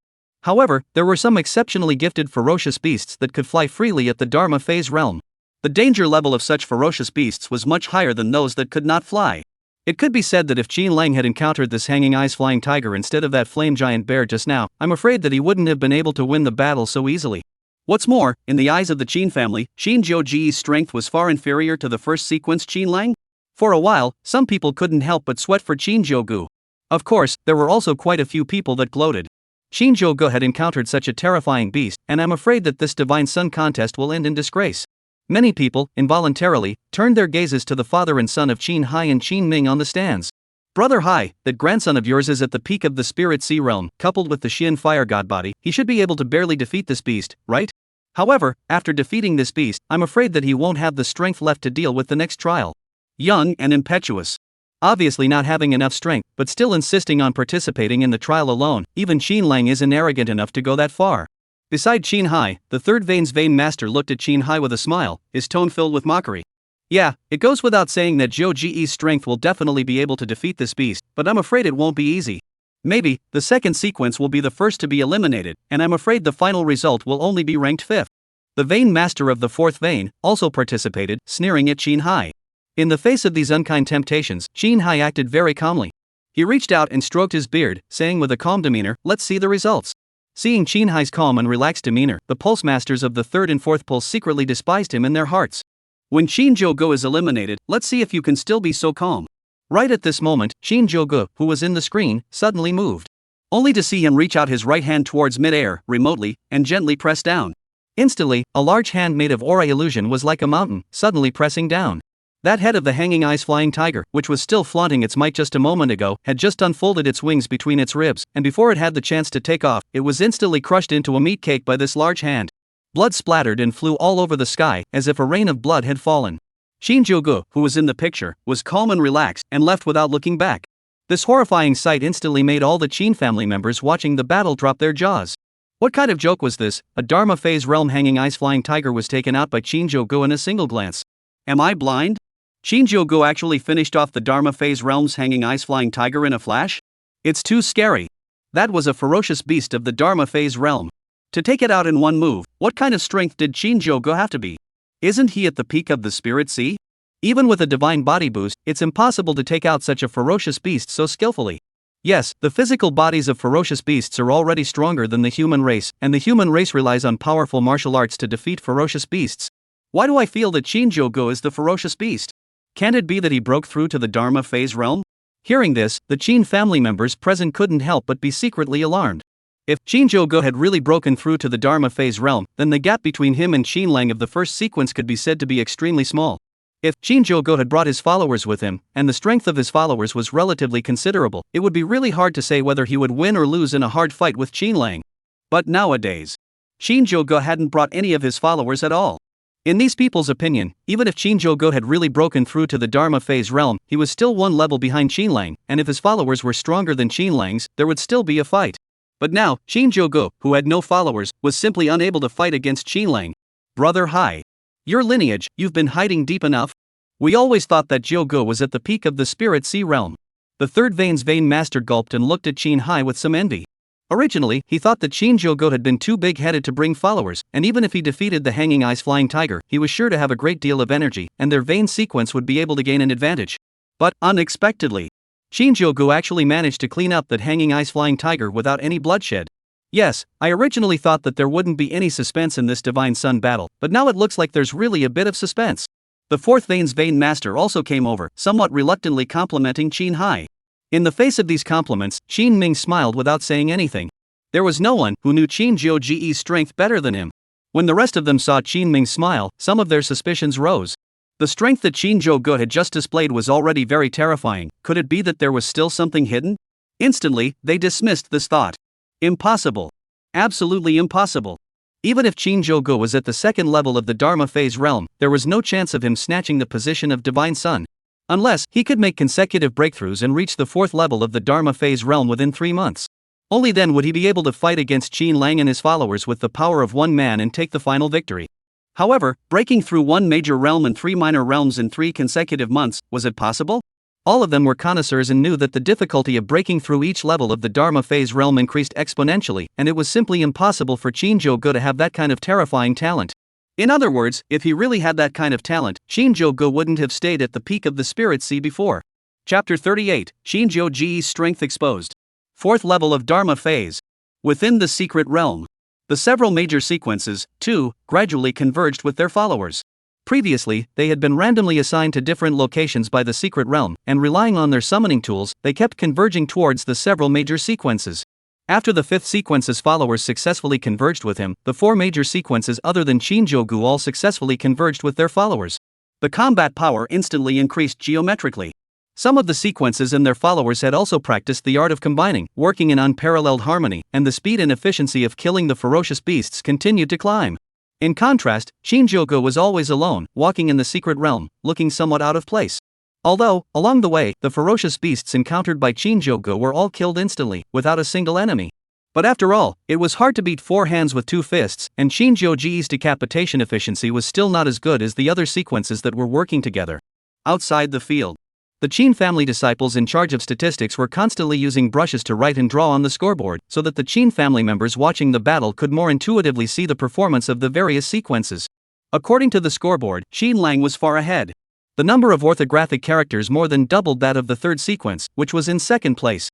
However, there were some exceptionally gifted ferocious beasts that could fly freely at the Dharma phase realm. The danger level of such ferocious beasts was much higher than those that could not fly. It could be said that if Qin Lang had encountered this hanging eyes flying tiger instead of that flame giant bear just now, I'm afraid that he wouldn't have been able to win the battle so easily. What's more, in the eyes of the Qin family, Shinjogo's strength was far inferior to the first sequence Qin Lang. For a while, some people couldn't help but sweat for Shinjogo. Of course, there were also quite a few people that gloated. Shinjogo had encountered such a terrifying beast, and I'm afraid that this divine son contest will end in disgrace. Many people, involuntarily, turned their gazes to the father and son of Qin Hai and Qin Ming on the stands. "Brother Hai, that grandson of yours is at the peak of the spirit sea realm, coupled with the Xian fire god body, he should be able to barely defeat this beast, right? However, after defeating this beast, I'm afraid that he won't have the strength left to deal with the next trial." Young and impetuous. Obviously not having enough strength, but still insisting on participating in the trial alone, even Qin Lang isn't arrogant enough to go that far. Beside Qin Hai, the third Vane's Vane master looked at Qin Hai with a smile, his tone filled with mockery. "Yeah, it goes without saying that Zhou Ji's strength will definitely be able to defeat this beast, but I'm afraid it won't be easy. Maybe, the second sequence will be the first to be eliminated, and I'm afraid the final result will only be ranked 5th. The Vane master of the 4th Vane also participated, sneering at Qin Hai. In the face of these unkind temptations, Qin Hai acted very calmly. He reached out and stroked his beard, saying with a calm demeanor, "Let's see the results." Seeing Qin Hai's calm and relaxed demeanor, the pulse masters of the 3rd and 4th pulse secretly despised him in their hearts. "When Shinjogo is eliminated, let's see if you can still be so calm." Right at this moment, Shinjogo, who was in the screen, suddenly moved. Only to see him reach out his right hand towards mid-air, remotely, and gently press down. Instantly, a large hand made of aura illusion was like a mountain, suddenly pressing down. That head of the hanging eyes flying tiger, which was still flaunting its might just a moment ago, had just unfolded its wings between its ribs, and before it had the chance to take off, it was instantly crushed into a meat cake by this large hand. Blood splattered and flew all over the sky, as if a rain of blood had fallen. Shinjogo, who was in the picture, was calm and relaxed, and left without looking back. This horrifying sight instantly made all the Qin family members watching the battle drop their jaws. What kind of joke was this? A Dharma phase realm hanging eyes flying tiger was taken out by Shinjogo in a single glance. Am I blind? Shinjogo actually finished off the Dharma phase realm's hanging eyes flying tiger in a flash? It's too scary. That was a ferocious beast of the Dharma phase realm. To take it out in one move, what kind of strength did Shinjogo have to be? Isn't he at the peak of the spirit sea? Even with a divine body boost, it's impossible to take out such a ferocious beast so skillfully. Yes, the physical bodies of ferocious beasts are already stronger than the human race, and the human race relies on powerful martial arts to defeat ferocious beasts. Why do I feel that Shinjogo is the ferocious beast? Can it be that he broke through to the Dharma phase realm? Hearing this, the Qin family members present couldn't help but be secretly alarmed. If Shinjogo had really broken through to the Dharma phase realm, then the gap between him and Qin Lang of the first sequence could be said to be extremely small. If Shinjogo had brought his followers with him, and the strength of his followers was relatively considerable, it would be really hard to say whether he would win or lose in a hard fight with Qin Lang. But nowadays, Shinjogo hadn't brought any of his followers at all. In these people's opinion, even if Shinjogo had really broken through to the Dharma phase realm, he was still one level behind Qinlang, and if his followers were stronger than Qinlang's, there would still be a fight. But now, Shinjogo, who had no followers, was simply unable to fight against Qinlang. Brother Hai. Your lineage, you've been hiding deep enough? We always thought that Jiogo was at the peak of the Spirit Sea realm. The third Vein's Vein Master gulped and looked at Qin Hai with some envy. Originally, he thought that Shinjogo had been too big-headed to bring followers, and even if he defeated the Hanging Eyes Flying Tiger, he was sure to have a great deal of energy, and their vein sequence would be able to gain an advantage. But, unexpectedly, Shinjogo actually managed to clean up that Hanging Eyes Flying Tiger without any bloodshed. Yes, I originally thought that there wouldn't be any suspense in this Divine Sun battle, but now it looks like there's really a bit of suspense. The fourth Vein's Vein Master also came over, somewhat reluctantly complimenting Qin Hai. In the face of these compliments, Qin Ming smiled without saying anything. There was no one who knew Qin Jiuji's strength better than him. When the rest of them saw Qin Ming smile, some of their suspicions rose. The strength that Shinjogo had just displayed was already very terrifying. Could it be that there was still something hidden? Instantly, they dismissed this thought. Impossible. Absolutely impossible. Even if Shinjogo was at the second level of the Dharma phase realm, there was no chance of him snatching the position of Divine Sun. Unless he could make consecutive breakthroughs and reach the fourth level of the Dharma phase realm within 3 months. Only then would he be able to fight against Qin Lang and his followers with the power of one man and take the final victory. However, breaking through one major realm and 3 minor realms in 3 consecutive months, was it possible? All of them were connoisseurs and knew that the difficulty of breaking through each level of the Dharma phase realm increased exponentially, and it was simply impossible for Shinjogo to have that kind of terrifying talent. In other words, if he really had that kind of talent, Shinjogo wouldn't have stayed at the peak of the Spirit Sea before. Chapter 38, Shinjogo's Strength Exposed. Fourth level of Dharma phase. Within the secret realm. The several major sequences, too, gradually converged with their followers. Previously, they had been randomly assigned to different locations by the secret realm, and relying on their summoning tools, they kept converging towards the several major sequences. After the fifth sequence's followers successfully converged with him, the 4 major sequences other than Shinjogo all successfully converged with their followers. The combat power instantly increased geometrically. Some of the sequences and their followers had also practiced the art of combining, working in unparalleled harmony, and the speed and efficiency of killing the ferocious beasts continued to climb. In contrast, Shinjogo was always alone, walking in the secret realm, looking somewhat out of place. Although, along the way, the ferocious beasts encountered by Shinjogo were all killed instantly, without a single enemy. But after all, it was hard to beat 4 hands with 2 fists, and Shinjogo's decapitation efficiency was still not as good as the other sequences that were working together. Outside the field. The Qin family disciples in charge of statistics were constantly using brushes to write and draw on the scoreboard, so that the Qin family members watching the battle could more intuitively see the performance of the various sequences. According to the scoreboard, Qin Lang was far ahead. The number of orthographic characters more than doubled that of the third sequence, which was in second place.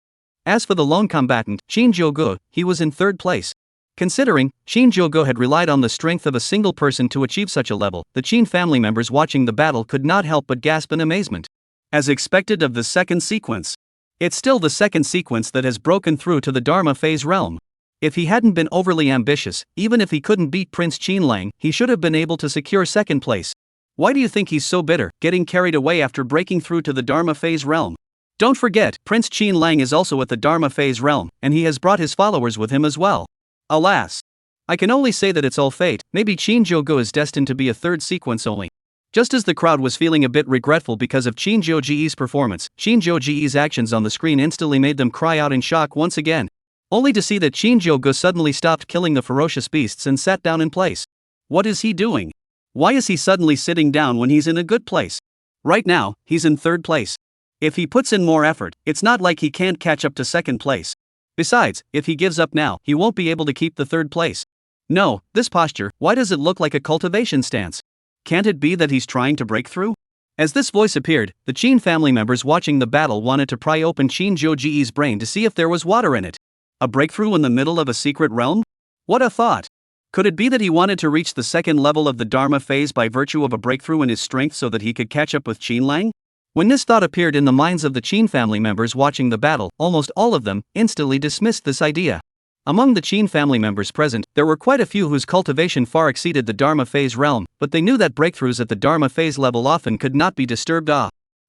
As for the lone combatant, Shinjogo, he was in third place. Considering Shinjogo had relied on the strength of a single person to achieve such a level, the Qin family members watching the battle could not help but gasp in amazement. As expected of the second sequence. It's still the second sequence that has broken through to the Dharma phase realm. If he hadn't been overly ambitious, even if he couldn't beat Prince Qin Lang, he should have been able to secure second place. Why do you think he's so bitter, getting carried away after breaking through to the Dharma phase realm? Don't forget, Prince Qin Lang is also at the Dharma phase realm, and he has brought his followers with him as well. Alas. I can only say that it's all fate. Maybe Shinjogo is destined to be a third sequence only. Just as the crowd was feeling a bit regretful because of Shinjogo's performance, Shinjogo's actions on the screen instantly made them cry out in shock once again. Only to see that Shinjogo suddenly stopped killing the ferocious beasts and sat down in place. What is he doing? Why is he suddenly sitting down when he's in a good place? Right now, he's in third place. If he puts in more effort, it's not like he can't catch up to second place. Besides, if he gives up now, he won't be able to keep the third place. No, this posture, why does it look like a cultivation stance? Can't it be that he's trying to break through? As this voice appeared, the Qin family members watching the battle wanted to pry open Shinjogo's brain to see if there was water in it. A breakthrough in the middle of a secret realm? What a thought! Could it be that he wanted to reach the second level of the Dharma phase by virtue of a breakthrough in his strength so that he could catch up with Qin Lang? When this thought appeared in the minds of the Qin family members watching the battle, almost all of them instantly dismissed this idea. Among the Qin family members present, there were quite a few whose cultivation far exceeded the Dharma phase realm, but they knew that breakthroughs at the Dharma phase level often could not be disturbed.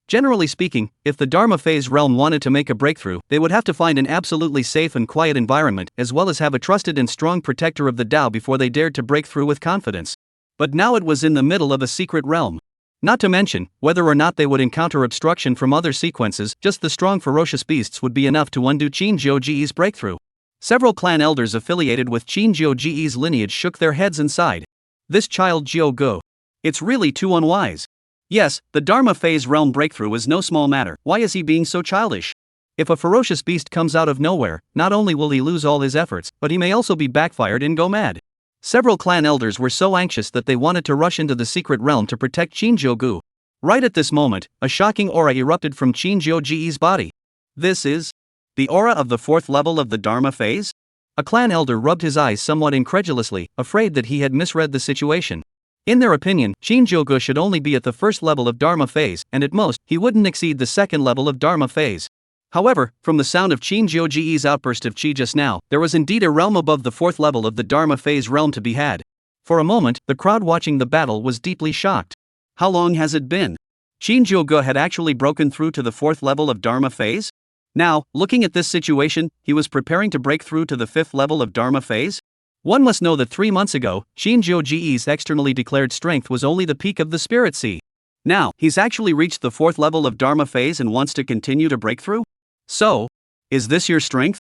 Generally speaking, if the Dharma phase realm wanted to make a breakthrough, they would have to find an absolutely safe and quiet environment, as well as have a trusted and strong protector of the Tao before they dared to break through with confidence. But now it was in the middle of a secret realm. Not to mention, whether or not they would encounter obstruction from other sequences, just the strong ferocious beasts would be enough to undo Shinjogo's breakthrough. Several clan elders affiliated with Shinjogo's lineage shook their heads and sighed. This child Shinjogo. It's really too unwise. Yes, the Dharma phase realm breakthrough is no small matter. Why is he being so childish? If a ferocious beast comes out of nowhere, not only will he lose all his efforts, but he may also be backfired and go mad. Several clan elders were so anxious that they wanted to rush into the secret realm to protect Shinjogo. Right at this moment, a shocking aura erupted from Shinjogo's body. This is the aura of the 4th level of the Dharma phase? A clan elder rubbed his eyes somewhat incredulously, afraid that he had misread the situation. In their opinion, Shinjogo should only be at the 1st level of Dharma phase, and at most, he wouldn't exceed the 2nd level of Dharma phase. However, from the sound of Shinjogo's outburst of chi just now, there was indeed a realm above the 4th level of the Dharma phase realm to be had. For a moment, the crowd watching the battle was deeply shocked. How long has it been? Shinjogo had actually broken through to the 4th level of Dharma phase? Now, looking at this situation, he was preparing to break through to the 5th level of Dharma phase? One must know that 3 months ago, Shinjogo's externally declared strength was only the peak of the Spirit Sea. Now, he's actually reached the 4th level of Dharma phase and wants to continue to break through? So, is this your strength?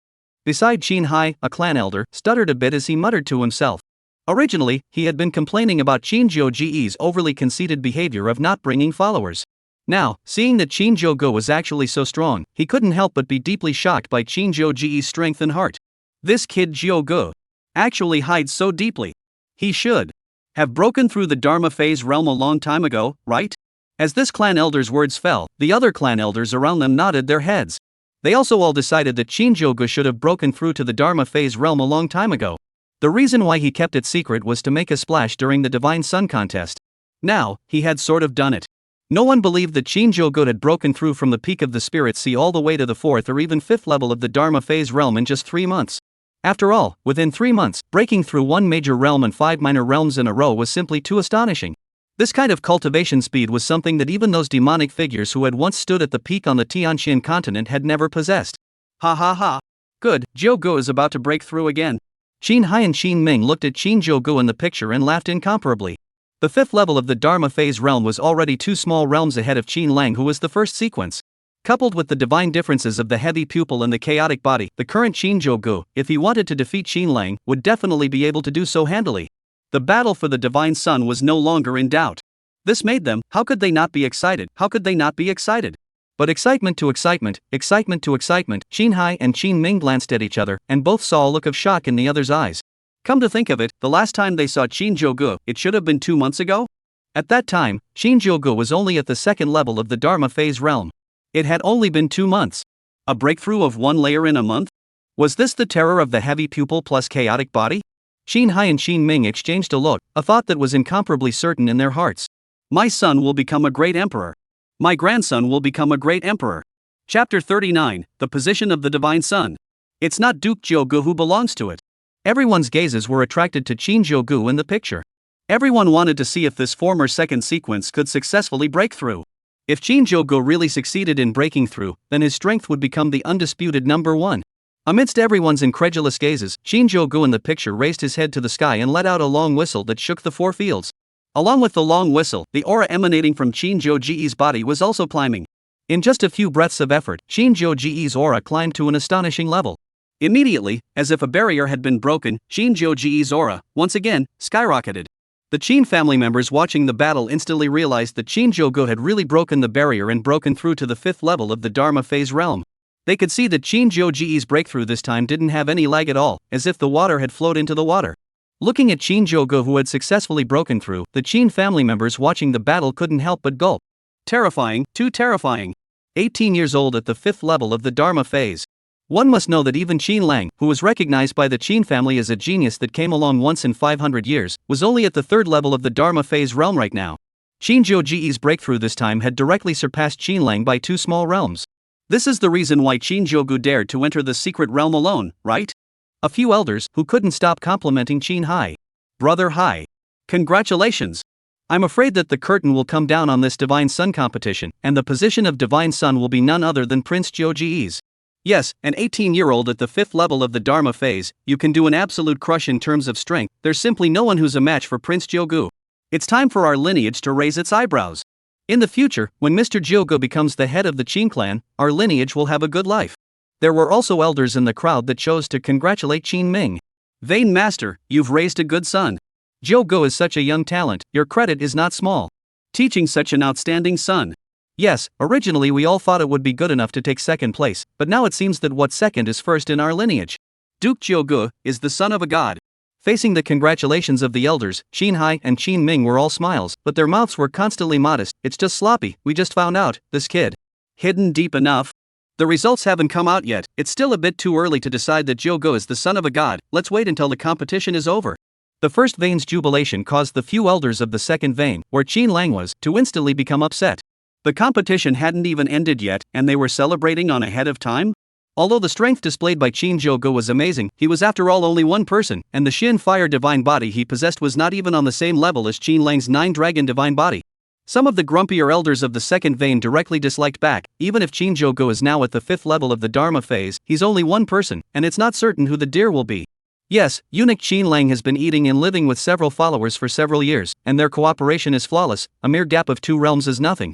Beside Shinhai, a clan elder, stuttered a bit as he muttered to himself. Originally, he had been complaining about Shinjogo's overly conceited behavior of not bringing followers. Now, seeing that Shinjogo was actually so strong, he couldn't help but be deeply shocked by Shinjogo's strength and heart. This kid Shinjogo actually hides so deeply. He should have broken through the Dharma phase realm a long time ago, right? As this clan elder's words fell, the other clan elders around them nodded their heads. They also all decided that Shinjogo should have broken through to the Dharma phase realm a long time ago. The reason why he kept it secret was to make a splash during the Divine Sun contest. Now, he had sort of done it. No one believed that Shinjogo had broken through from the peak of the Spirit Sea all the way to the 4th or even 5th level of the Dharma phase realm in just 3 months. After all, within 3 months, breaking through one major realm and 5 minor realms in a row was simply too astonishing. This kind of cultivation speed was something that even those demonic figures who had once stood at the peak on the Tianxian continent had never possessed. Ha ha ha. Good, Shinjogo is about to break through again. Shinhai and Shinming looked at Shinjogo in the picture and laughed incomparably. The 5th level of the Dharma phase realm was already 2 small realms ahead of Qin, who was the first sequence. Coupled with the divine differences of the heavy pupil and the chaotic body, the current Shinjogo, if he wanted to defeat Qin, would definitely be able to do so handily. The battle for the Divine Sun was no longer in doubt. This made them, how could they not be excited? How could they not be excited? But excitement to excitement, Shinhai and Shinming glanced at each other, and both saw a look of shock in the other's eyes. Come to think of it, the last time they saw Shinjogo, it should have been 2 months ago? At that time, Shinjogo was only at the 2nd level of the Dharma phase realm. It had only been 2 months. A breakthrough of 1 layer in a month? Was this the terror of the heavy pupil plus chaotic body? Shinhai and Shinming exchanged a look, a thought that was incomparably certain in their hearts. My son will become a great emperor. My grandson will become a great emperor. Chapter 39, The Position of the Divine Sun. It's not Duke Shinjogo who belongs to it. Everyone's gazes were attracted to Shinjogo in the picture. Everyone wanted to see if this former second sequence could successfully break through. If Shinjogo really succeeded in breaking through, then his strength would become the undisputed number 1. Amidst everyone's incredulous gazes, Shinjogo in the picture raised his head to the sky and let out a long whistle that shook the 4 fields. Along with the long whistle, the aura emanating from Shinjogo's body was also climbing. In just a few breaths of effort, Shinjogo's aura climbed to an astonishing level. Immediately, as if a barrier had been broken, Shinjogo's aura, once again, skyrocketed. The Qin family members watching the battle instantly realized that Shinjogo had really broken the barrier and broken through to the 5th level of the Dharma phase realm. They could see that Shinjogo's breakthrough this time didn't have any lag at all, as if the water had flowed into the water. Looking at Shinjogo, who had successfully broken through, the Qin family members watching the battle couldn't help but gulp. Terrifying, too terrifying. 18 years old at the 5th level of the Dharma phase. One must know that even Qin, who was recognized by the Qin family as a genius that came along once in 500 years, was only at the 3rd level of the Dharma phase realm right now. Shinjogo's breakthrough this time had directly surpassed Qin by 2 small realms. This is the reason why Shinjogo dared to enter the secret realm alone, right? A few elders, who couldn't stop complimenting Qin. Brother Hai. Congratulations! I'm afraid that the curtain will come down on this Divine Sun competition, and the position of Divine Sun will be none other than Prince Shinjogo. Yes, an 18-year-old at the 5th level of the Dharma phase, you can do an absolute crush in terms of strength. There's simply no one who's a match for Prince Shinjogo. It's time for our lineage to raise its eyebrows. In the future, when Mr. Jiogo becomes the head of the Qing clan, our lineage will have a good life. There were also elders in the crowd that chose to congratulate Qin Ming. Vain master, you've raised a good son. Jiogo is such a young talent, your credit is not small. Teaching such an outstanding son. Yes, originally we all thought it would be good enough to take second place, but now it seems that what's second is first in our lineage. Duke Jiogo is the son of a god. Facing the congratulations of the elders, Qin Hai and Qin Ming were all smiles, but their mouths were constantly modest. It's just sloppy, we just found out, this kid. Hidden deep enough? The results haven't come out yet, it's still a bit too early to decide that Jiogo is the son of a god, let's wait until the competition is over. The first vein's jubilation caused the few elders of the second vein, where Qin Lang was, to instantly become upset. The competition hadn't even ended yet, and they were celebrating on ahead of time? Although the strength displayed by Qin Jiogo was amazing, he was after all only one person, and the Shin Fire Divine Body he possessed was not even on the same level as Qin Lang's 9 Dragon Divine Body. Some of the grumpier elders of the second vein directly disliked back. Even if Qin Jiogo is now at the 5th level of the Dharma phase, he's only one person, and it's not certain who the deer will be. Yes, eunuch Qin Lang has been eating and living with several followers for several years, and their cooperation is flawless, a mere gap of 2 realms is nothing.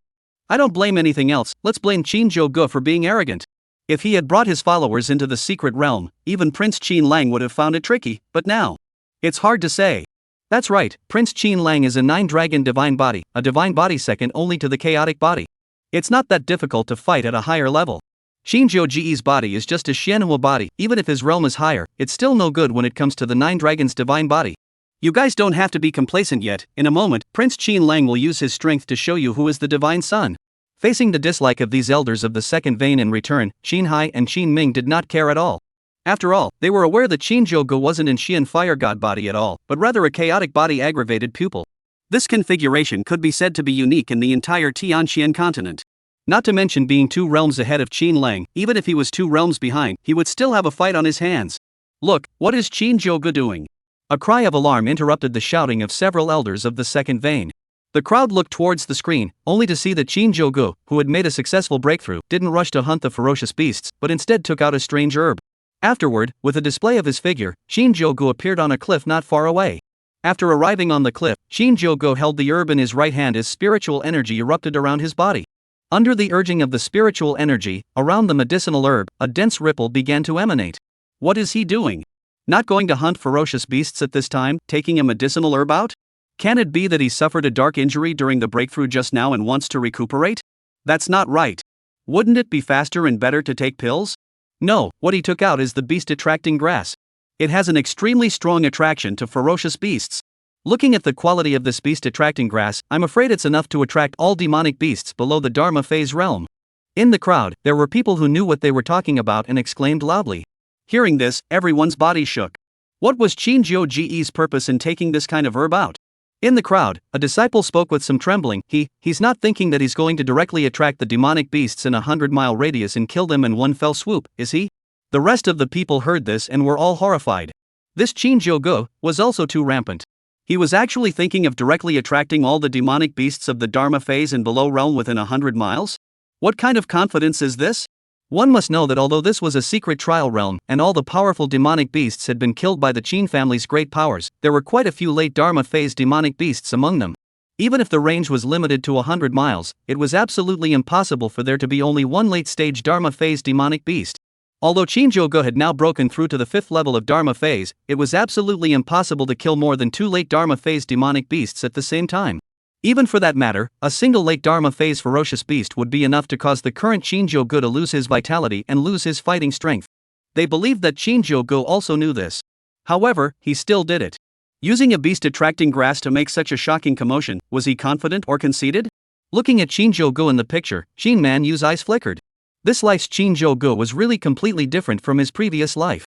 I don't blame anything else, let's blame Qin Jiogo for being arrogant. If he had brought his followers into the secret realm, even Prince Qin Lang would have found it tricky, but now? It's hard to say. That's right, Prince Qin Lang is a 9 Dragon Divine Body, a divine body second only to the chaotic body. It's not that difficult to fight at a higher level. Shinjogo's body is just a Xianhua body, even if his realm is higher, it's still no good when it comes to the 9 Dragons Divine Body. You guys don't have to be complacent yet, in a moment, Prince Qin Lang will use his strength to show you who is the Divine Son. Facing the dislike of these elders of the second vein in return, Qin Hai and Qin Ming did not care at all. After all, they were aware that Qin Jiogo wasn't in Xian Fire God body at all, but rather a chaotic body aggravated pupil. This configuration could be said to be unique in the entire Tianqian continent. Not to mention being 2 realms ahead of Qin Lang, even if he was 2 realms behind, he would still have a fight on his hands. Look, what is Qin Jiogo doing? A cry of alarm interrupted the shouting of several elders of the second vein. The crowd looked towards the screen, only to see that Qin Jiogo, who had made a successful breakthrough, didn't rush to hunt the ferocious beasts, but instead took out a strange herb. Afterward, with a display of his figure, Qin Jiogo appeared on a cliff not far away. After arriving on the cliff, Qin Jiogo held the herb in his right hand as spiritual energy erupted around his body. Under the urging of the spiritual energy, around the medicinal herb, a dense ripple began to emanate. What is he doing? Not going to hunt ferocious beasts at this time, taking a medicinal herb out? Can it be that he suffered a dark injury during the breakthrough just now and wants to recuperate? That's not right. Wouldn't it be faster and better to take pills? No, what he took out is the beast-attracting grass. It has an extremely strong attraction to ferocious beasts. Looking at the quality of this beast-attracting grass, I'm afraid it's enough to attract all demonic beasts below the Dharma phase realm. In the crowd, there were people who knew what they were talking about and exclaimed loudly. Hearing this, everyone's body shook. What was Qin Jiogo's purpose in taking this kind of herb out? In the crowd, a disciple spoke with some trembling. He's not thinking that he's going to directly attract the demonic beasts in a 100-mile radius and kill them in one fell swoop, is he? The rest of the people heard this and were all horrified. This Qin Jiogo was also too rampant. He was actually thinking of directly attracting all the demonic beasts of the Dharma phase and below realm within 100 miles? What kind of confidence is this? One must know that although this was a secret trial realm, and all the powerful demonic beasts had been killed by the Qin family's great powers, there were quite a few late Dharma phase demonic beasts among them. Even if the range was limited to 100 miles, it was absolutely impossible for there to be only one late-stage Dharma phase demonic beast. Although Qin Jiogo had now broken through to the 5th level of Dharma phase, it was absolutely impossible to kill more than 2 late Dharma phase demonic beasts at the same time. Even for that matter, a single late Dharma phase ferocious beast would be enough to cause the current Qin Jiogo to lose his vitality and lose his fighting strength. They believed that Qin Jiogo also knew this. However, he still did it. Using a beast-attracting grass to make such a shocking commotion, was he confident or conceited? Looking at Qin Jiogo in the picture, Qin Man Yu's eyes flickered. This life's Qin Jiogo was really completely different from his previous life.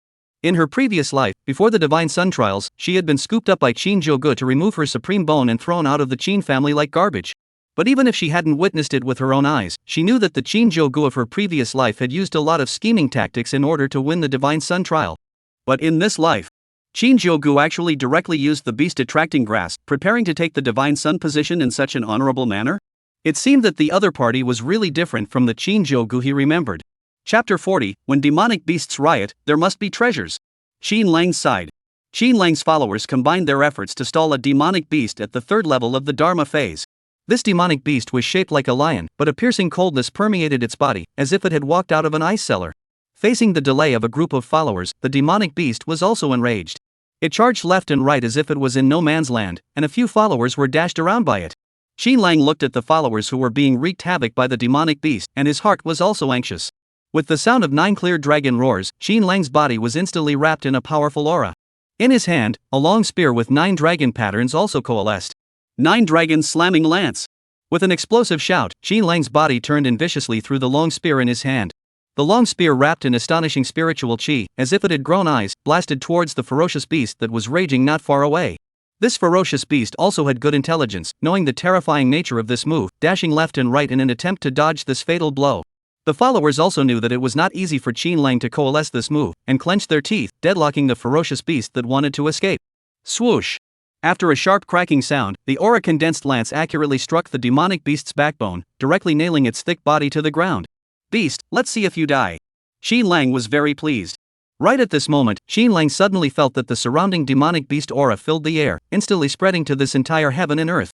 In her previous life, before the Divine Sun trials, she had been scooped up by Qin Jiogo to remove her supreme bone and thrown out of the Qin family like garbage. But even if she hadn't witnessed it with her own eyes, she knew that the Qin Jiogo of her previous life had used a lot of scheming tactics in order to win the Divine Sun trial. But in this life, Qin Jiogo actually directly used the beast-attracting grass, preparing to take the Divine Sun position in such an honorable manner? It seemed that the other party was really different from the Qin Jiogo he remembered. Chapter 40, When demonic beasts riot, there must be treasures. Qin Lang sighed. Qin Lang's followers combined their efforts to stall a demonic beast at the third level of the Dharma phase. This demonic beast was shaped like a lion, but a piercing coldness permeated its body, as if it had walked out of an ice cellar. Facing the delay of a group of followers, the demonic beast was also enraged. It charged left and right as if it was in no man's land, and a few followers were dashed around by it. Qin Lang looked at the followers who were being wreaked havoc by the demonic beast, and his heart was also anxious. With the sound of 9 clear dragon roars, Qin Lang's body was instantly wrapped in a powerful aura. In his hand, a long spear with 9 dragon patterns also coalesced. 9 dragons slamming lance. With an explosive shout, Qin Lang's body turned in viciously through the long spear in his hand. The long spear, wrapped in astonishing spiritual qi, as if it had grown eyes, blasted towards the ferocious beast that was raging not far away. This ferocious beast also had good intelligence, knowing the terrifying nature of this move, dashing left and right in an attempt to dodge this fatal blow. The followers also knew that it was not easy for Qin Lang to coalesce this move, and clenched their teeth, deadlocking the ferocious beast that wanted to escape. Swoosh! After a sharp cracking sound, the aura-condensed lance accurately struck the demonic beast's backbone, directly nailing its thick body to the ground. Beast, let's see if you die. Qin Lang was very pleased. Right at this moment, Qin Lang suddenly felt that the surrounding demonic beast aura filled the air, instantly spreading to this entire heaven and earth.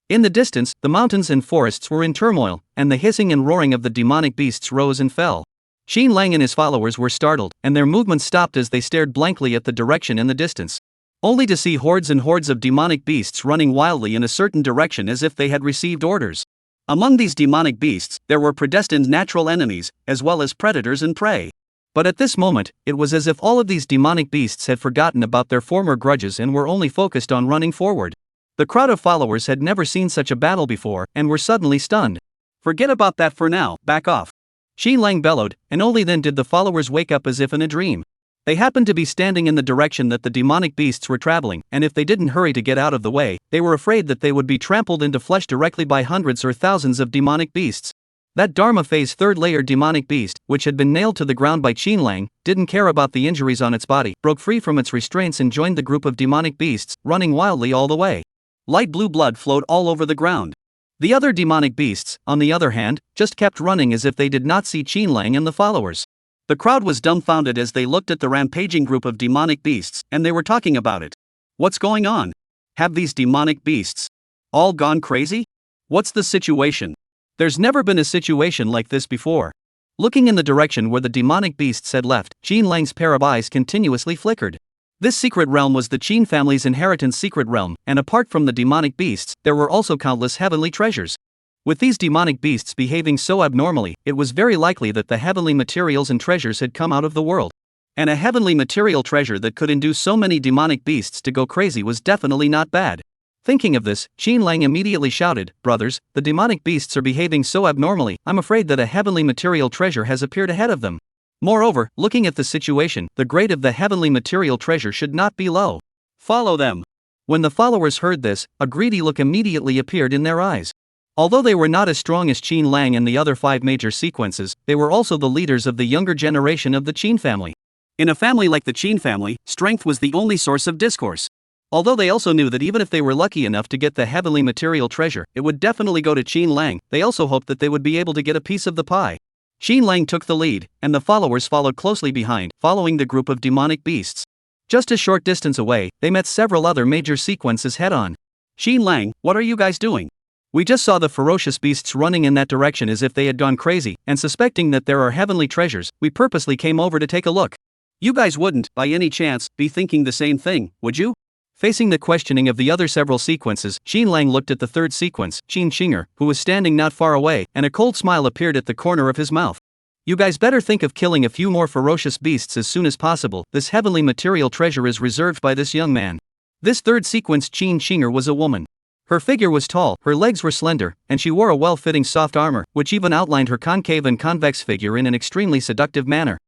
In the distance, the mountains and forests were in turmoil, and the hissing and roaring of the demonic beasts rose and fell. Qin Lang and his followers were startled, and their movements stopped as they stared blankly at the direction in the distance, only to see hordes and hordes of demonic beasts running wildly in a certain direction as if they had received orders. Among these demonic beasts, there were predestined natural enemies, as well as predators and prey. But at this moment, it was as if all of these demonic beasts had forgotten about their former grudges and were only focused on running forward. The crowd of followers had never seen such a battle before, and were suddenly stunned. Forget about that for now, back off. Qin Lang bellowed, and only then did the followers wake up as if in a dream. They happened to be standing in the direction that the demonic beasts were traveling, and if they didn't hurry to get out of the way, they were afraid that they would be trampled into flesh directly by hundreds or thousands of demonic beasts. That Dharma phase third layer demonic beast, which had been nailed to the ground by Qin Lang, didn't care about the injuries on its body, broke free from its restraints and joined the group of demonic beasts, running wildly all the way. Light blue blood flowed all over the ground. The other demonic beasts, on the other hand, just kept running as if they did not see Qin Lang and the followers. The crowd was dumbfounded as they looked at the rampaging group of demonic beasts, and they were talking about it. What's going on? Have these demonic beasts all gone crazy? What's the situation? There's never been a situation like this before. Looking in the direction where the demonic beasts had left, Qin Lang's pair of eyes continuously flickered. This secret realm was the Qin family's inheritance secret realm, and apart from the demonic beasts, there were also countless heavenly treasures. With these demonic beasts behaving so abnormally, it was very likely that the heavenly materials and treasures had come out of the world. And a heavenly material treasure that could induce so many demonic beasts to go crazy was definitely not bad. Thinking of this, Qin Lang immediately shouted, "Brothers, the demonic beasts are behaving so abnormally, I'm afraid that a heavenly material treasure has appeared ahead of them. Moreover, looking at the situation, the grade of the heavenly material treasure should not be low. Follow them." When the followers heard this, a greedy look immediately appeared in their eyes. Although they were not as strong as Qin Lang and the other 5 major sequences, they were also the leaders of the younger generation of the Qin family. In a family like the Qin family, strength was the only source of discourse. Although they also knew that even if they were lucky enough to get the heavenly material treasure, it would definitely go to Qin Lang, they also hoped that they would be able to get a piece of the pie. Qin Lang took the lead, and the followers followed closely behind, following the group of demonic beasts. Just a short distance away, they met several other major sequences head-on. "Qin Lang, what are you guys doing? We just saw the ferocious beasts running in that direction as if they had gone crazy, and suspecting that there are heavenly treasures, we purposely came over to take a look. You guys wouldn't, by any chance, be thinking the same thing, would you?" Facing the questioning of the other several sequences, Qin Lang looked at the third sequence, Qin Shinger, who was standing not far away, and a cold smile appeared at the corner of his mouth. "You guys better think of killing a few more ferocious beasts as soon as possible. This heavenly material treasure is reserved by this young man." This third sequence Qin Shinger was a woman. Her figure was tall, her legs were slender, and she wore a well-fitting soft armor, which even outlined her concave and convex figure in an extremely seductive manner.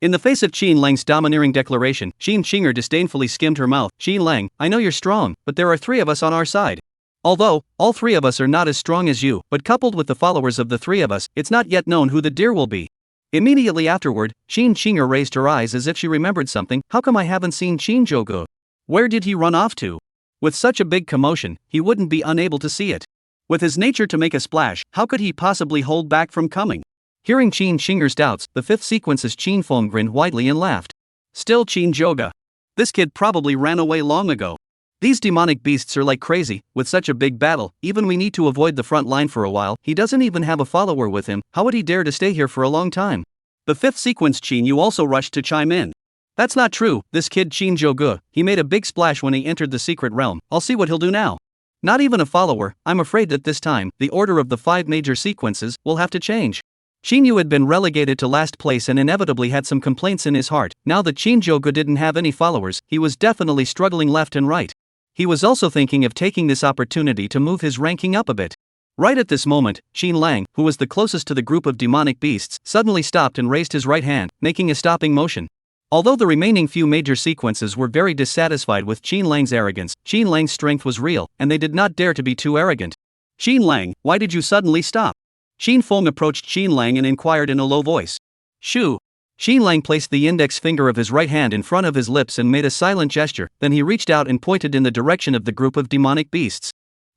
In the face of Qin Lang's domineering declaration, Qin Shinger disdainfully skimmed her mouth. "Qin Lang, I know you're strong, but there are 3 of us on our side. Although, all 3 of us are not as strong as you, but coupled with the followers of the 3 of us, it's not yet known who the deer will be." Immediately afterward, Qin Shinger raised her eyes as if she remembered something. "How come I haven't seen Shinjogo? Where did he run off to? With such a big commotion, he wouldn't be unable to see it. With his nature to make a splash, how could he possibly hold back from coming?" Hearing Qin Shinger's doubts, the 5th sequence's Qin Feng grinned widely and laughed. "Still Shinjogo. This kid probably ran away long ago. These demonic beasts are like crazy, with such a big battle, even we need to avoid the front line for a while. He doesn't even have a follower with him, how would he dare to stay here for a long time? The fifth sequence Qing also rushed to chime in. That's not true, this kid Shinjogo, he made a big splash when he entered the secret realm, I'll see what he'll do now. Not even a follower, I'm afraid that this time, the order of the 5 major sequences will have to change. Shinju had been relegated to last place and inevitably had some complaints in his heart. Now that Shinjogo didn't have any followers, he was definitely struggling left and right. He was also thinking of taking this opportunity to move his ranking up a bit. Right at this moment, Xin Lang, who was the closest to the group of demonic beasts, suddenly stopped and raised his right hand, making a stopping motion. Although the remaining few major sequences were very dissatisfied with Xin Lang's arrogance, Xin Lang's strength was real, and they did not dare to be too arrogant. Xin Lang, why did you suddenly stop? Xin Feng approached Xin Lang and inquired in a low voice. Shoo. Xin Lang placed the index finger of his right hand in front of his lips and made a silent gesture, then he reached out and pointed in the direction of the group of demonic beasts.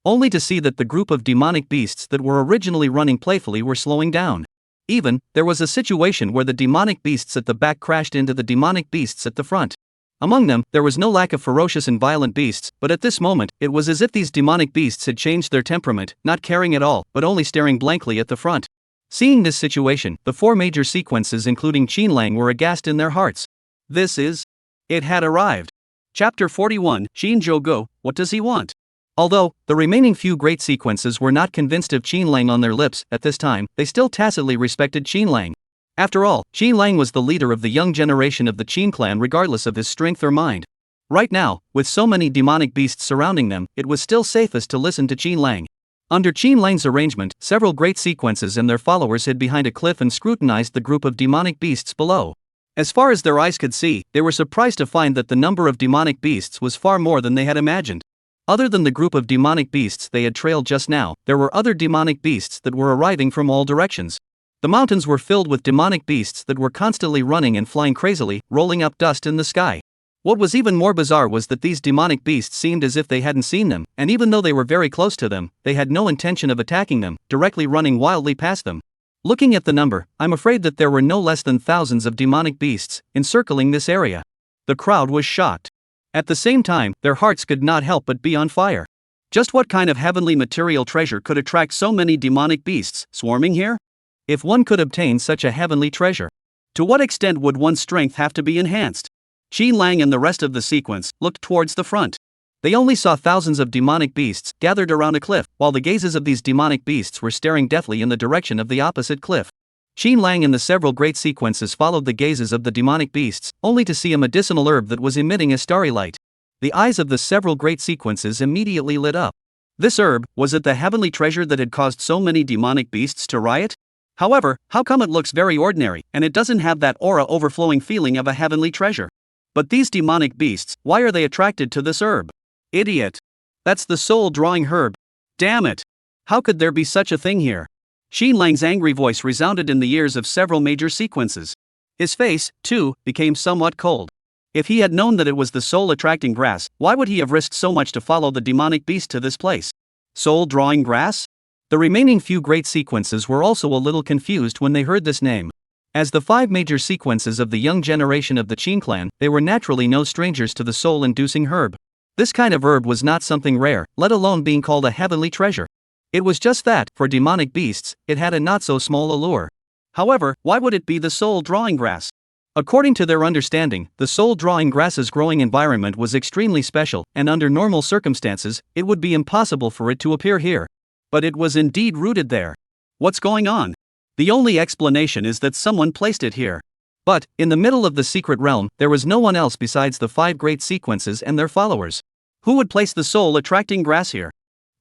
Only to see that the group of demonic beasts that were originally running playfully were slowing down. Even, there was a situation where the demonic beasts at the back crashed into the demonic beasts at the front. Among them, there was no lack of ferocious and violent beasts, but at this moment, it was as if these demonic beasts had changed their temperament, not caring at all, but only staring blankly at the front. Seeing this situation, the 4 major sequences including Xin Lang were aghast in their hearts. It had arrived. Chapter 41, Shinjogo, what does he want? Although, the remaining few great sequences were not convinced of Xin Lang on their lips, at this time, they still tacitly respected Xin Lang. After all, Xin Lang was the leader of the young generation of the Qing clan regardless of his strength or mind. Right now, with so many demonic beasts surrounding them, it was still safest to listen to Xin Lang. Under Xin Lang's arrangement, several great sequences and their followers hid behind a cliff and scrutinized the group of demonic beasts below. As far as their eyes could see, they were surprised to find that the number of demonic beasts was far more than they had imagined. Other than the group of demonic beasts they had trailed just now, there were other demonic beasts that were arriving from all directions. The mountains were filled with demonic beasts that were constantly running and flying crazily, rolling up dust in the sky. What was even more bizarre was that these demonic beasts seemed as if they hadn't seen them, and even though they were very close to them, they had no intention of attacking them, directly running wildly past them. Looking at the number, I'm afraid that there were no less than thousands of demonic beasts encircling this area. The crowd was shocked. At the same time, their hearts could not help but be on fire. Just what kind of heavenly material treasure could attract so many demonic beasts swarming here? If one could obtain such a heavenly treasure, to what extent would one's strength have to be enhanced? Xin Lang and the rest of the sequence looked towards the front. They only saw thousands of demonic beasts gathered around a cliff, while the gazes of these demonic beasts were staring deathly in the direction of the opposite cliff. Xin Lang and the several great sequences followed the gazes of the demonic beasts, only to see a medicinal herb that was emitting a starry light. The eyes of the several great sequences immediately lit up. This herb, was it the heavenly treasure that had caused so many demonic beasts to riot? However, how come it looks very ordinary, and it doesn't have that aura overflowing feeling of a heavenly treasure? But these demonic beasts, why are they attracted to this herb? Idiot! That's the soul-drawing herb. Damn it! How could there be such a thing here? Xin Lang's angry voice resounded in the ears of several major sequences. His face, too, became somewhat cold. If he had known that it was the soul-attracting grass, why would he have risked so much to follow the demonic beast to this place? Soul-drawing grass? The remaining few great sequences were also a little confused when they heard this name. As the 5 major sequences of the young generation of the Qing clan, they were naturally no strangers to the soul-inducing herb. This kind of herb was not something rare, let alone being called a heavenly treasure. It was just that, for demonic beasts, it had a not-so-small allure. However, why would it be the soul-drawing grass? According to their understanding, the soul-drawing grass's growing environment was extremely special, and under normal circumstances, it would be impossible for it to appear here. But it was indeed rooted there. What's going on? The only explanation is that someone placed it here. But, in the middle of the secret realm, there was no one else besides the 5 great sequences and their followers. Who would place the soul-attracting grass here?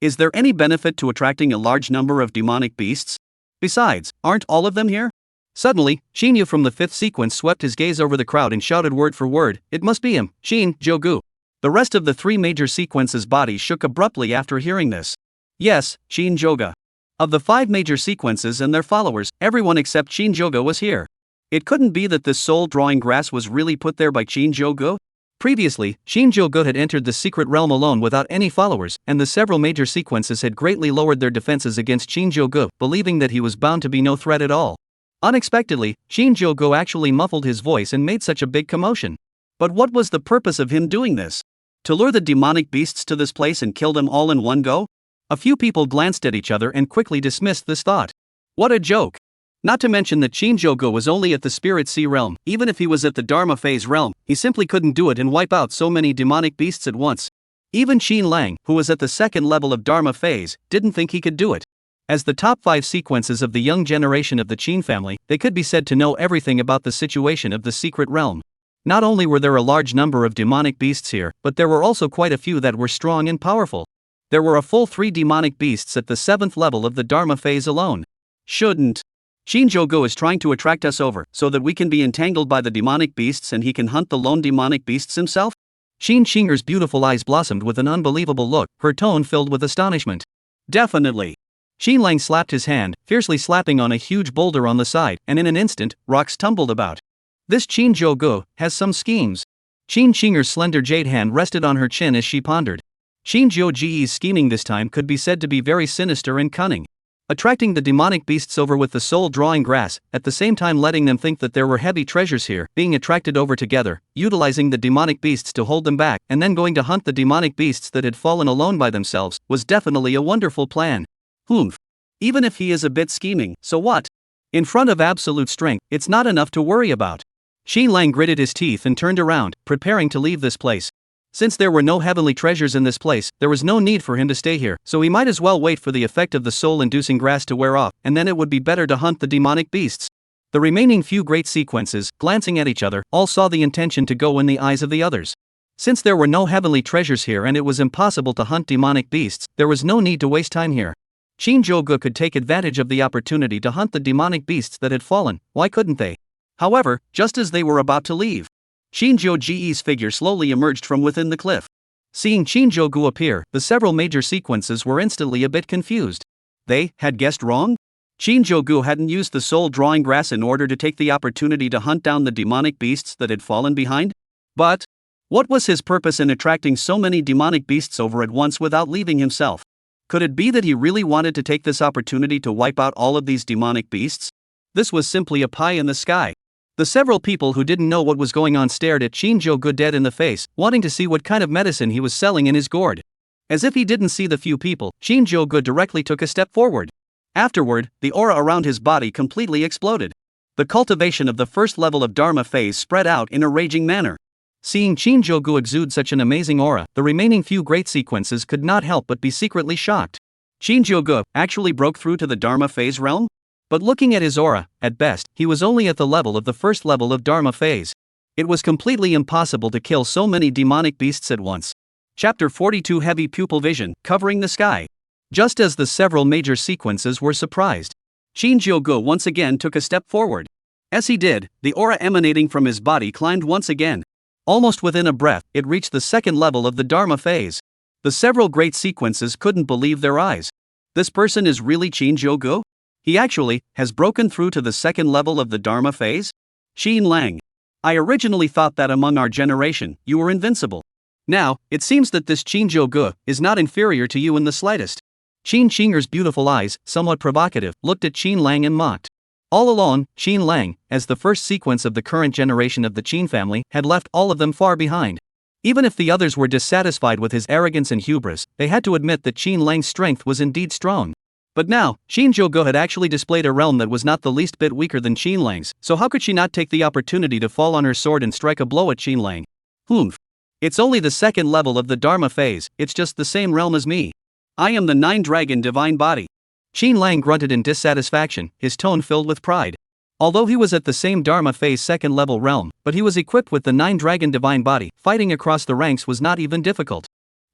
Is there any benefit to attracting a large number of demonic beasts? Besides, aren't all of them here? Suddenly, Shinju from the 5th sequence swept his gaze over the crowd and shouted word for word, "It must be him, Shinjogo." The rest of the 3 major sequences' bodies shook abruptly after hearing this. Yes, Shinjogo. Of the 5 major sequences and their followers, everyone except Shinjogo was here. It couldn't be that this soul-drawing grass was really put there by Shinjogo? Previously, Shinjogo had entered the secret realm alone without any followers, and the several major sequences had greatly lowered their defenses against Shinjogo, believing that he was bound to be no threat at all. Unexpectedly, Shinjogo actually muffled his voice and made such a big commotion. But what was the purpose of him doing this? To lure the demonic beasts to this place and kill them all in one go? A few people glanced at each other and quickly dismissed this thought. What a joke! Not to mention that Shinjogo was only at the Spirit Sea realm. Even if he was at the Dharma phase realm, he simply couldn't do it and wipe out so many demonic beasts at once. Even Qin Lang, who was at the second level of Dharma phase, didn't think he could do it. As the top 5 sequences of the young generation of the Qin family, they could be said to know everything about the situation of the secret realm. Not only were there a large number of demonic beasts here, but there were also quite a few that were strong and powerful. There were a full 3 demonic beasts at the 7th level of the Dharma phase alone. Shouldn't Shinjogo is trying to attract us over so that we can be entangled by the demonic beasts and he can hunt the lone demonic beasts himself? Shin Shinger's beautiful eyes blossomed with an unbelievable look, her tone filled with astonishment. Definitely. Shin Lang slapped his hand, fiercely slapping on a huge boulder on the side, and in an instant, rocks tumbled about. This Shinjogo has some schemes. Shin Shinger's slender jade hand rested on her chin as she pondered. Shinjogo's scheming this time could be said to be very sinister and cunning. Attracting the demonic beasts over with the soul drawing grass, at the same time letting them think that there were heavy treasures here, being attracted over together, utilizing the demonic beasts to hold them back, and then going to hunt the demonic beasts that had fallen alone by themselves, was definitely a wonderful plan. Humph. Even if he is a bit scheming, so what? In front of absolute strength, it's not enough to worry about. Shin Lang gritted his teeth and turned around, preparing to leave this place. Since there were no heavenly treasures in this place, there was no need for him to stay here, so he might as well wait for the effect of the soul-inducing grass to wear off, and then it would be better to hunt the demonic beasts. The remaining few great sequences, glancing at each other, all saw the intention to go in the eyes of the others. Since there were no heavenly treasures here and it was impossible to hunt demonic beasts, there was no need to waste time here. Shinjogo could take advantage of the opportunity to hunt the demonic beasts that had fallen, why couldn't they? However, just as they were about to leave, Shinjogo's figure slowly emerged from within the cliff. Seeing Shinjogo appear, the several major sequences were instantly a bit confused. They had guessed wrong? Shinjogo hadn't used the soul drawing grass in order to take the opportunity to hunt down the demonic beasts that had fallen behind? But what was his purpose in attracting so many demonic beasts over at once without leaving himself? Could it be that he really wanted to take this opportunity to wipe out all of these demonic beasts? This was simply a pie in the sky. The several people who didn't know what was going on stared at Shinjogo dead in the face, wanting to see what kind of medicine he was selling in his gourd. As if he didn't see the few people, Shinjogo directly took a step forward. Afterward, the aura around his body completely exploded. The cultivation of the first level of Dharma phase spread out in a raging manner. Seeing Shinjogo exude such an amazing aura, the remaining few great sequences could not help but be secretly shocked. Shinjogo actually broke through to the Dharma phase realm? But looking at his aura, at best, he was only at the level of the first level of Dharma phase. It was completely impossible to kill so many demonic beasts at once. Chapter 42 Heavy Pupil Vision, Covering the Sky. Just as the several major sequences were surprised, Shinjogo once again took a step forward. As he did, the aura emanating from his body climbed once again. Almost within a breath, it reached the second level of the Dharma phase. The several great sequences couldn't believe their eyes. This person is really Shinjogo? He actually has broken through to the second level of the Dharma phase? Shin Lang. I originally thought that among our generation, you were invincible. Now, it seems that this Shinjogo is not inferior to you in the slightest. Shin Shinger's beautiful eyes, somewhat provocative, looked at Shin Lang and mocked. All along, Shin Lang, as the first sequence of the current generation of the Qin family, had left all of them far behind. Even if the others were dissatisfied with his arrogance and hubris, they had to admit that Shin Lang's strength was indeed strong. But now, Shinjogo had actually displayed a realm that was not the least bit weaker than Shin Lang's, so how could she not take the opportunity to fall on her sword and strike a blow at Shin Lang? Humph. It's only the second level of the Dharma phase, it's just the same realm as me. I am the 9-dragon divine body. Shin Lang grunted in dissatisfaction, his tone filled with pride. Although he was at the same Dharma phase second level realm, but he was equipped with the 9-dragon divine body, fighting across the ranks was not even difficult.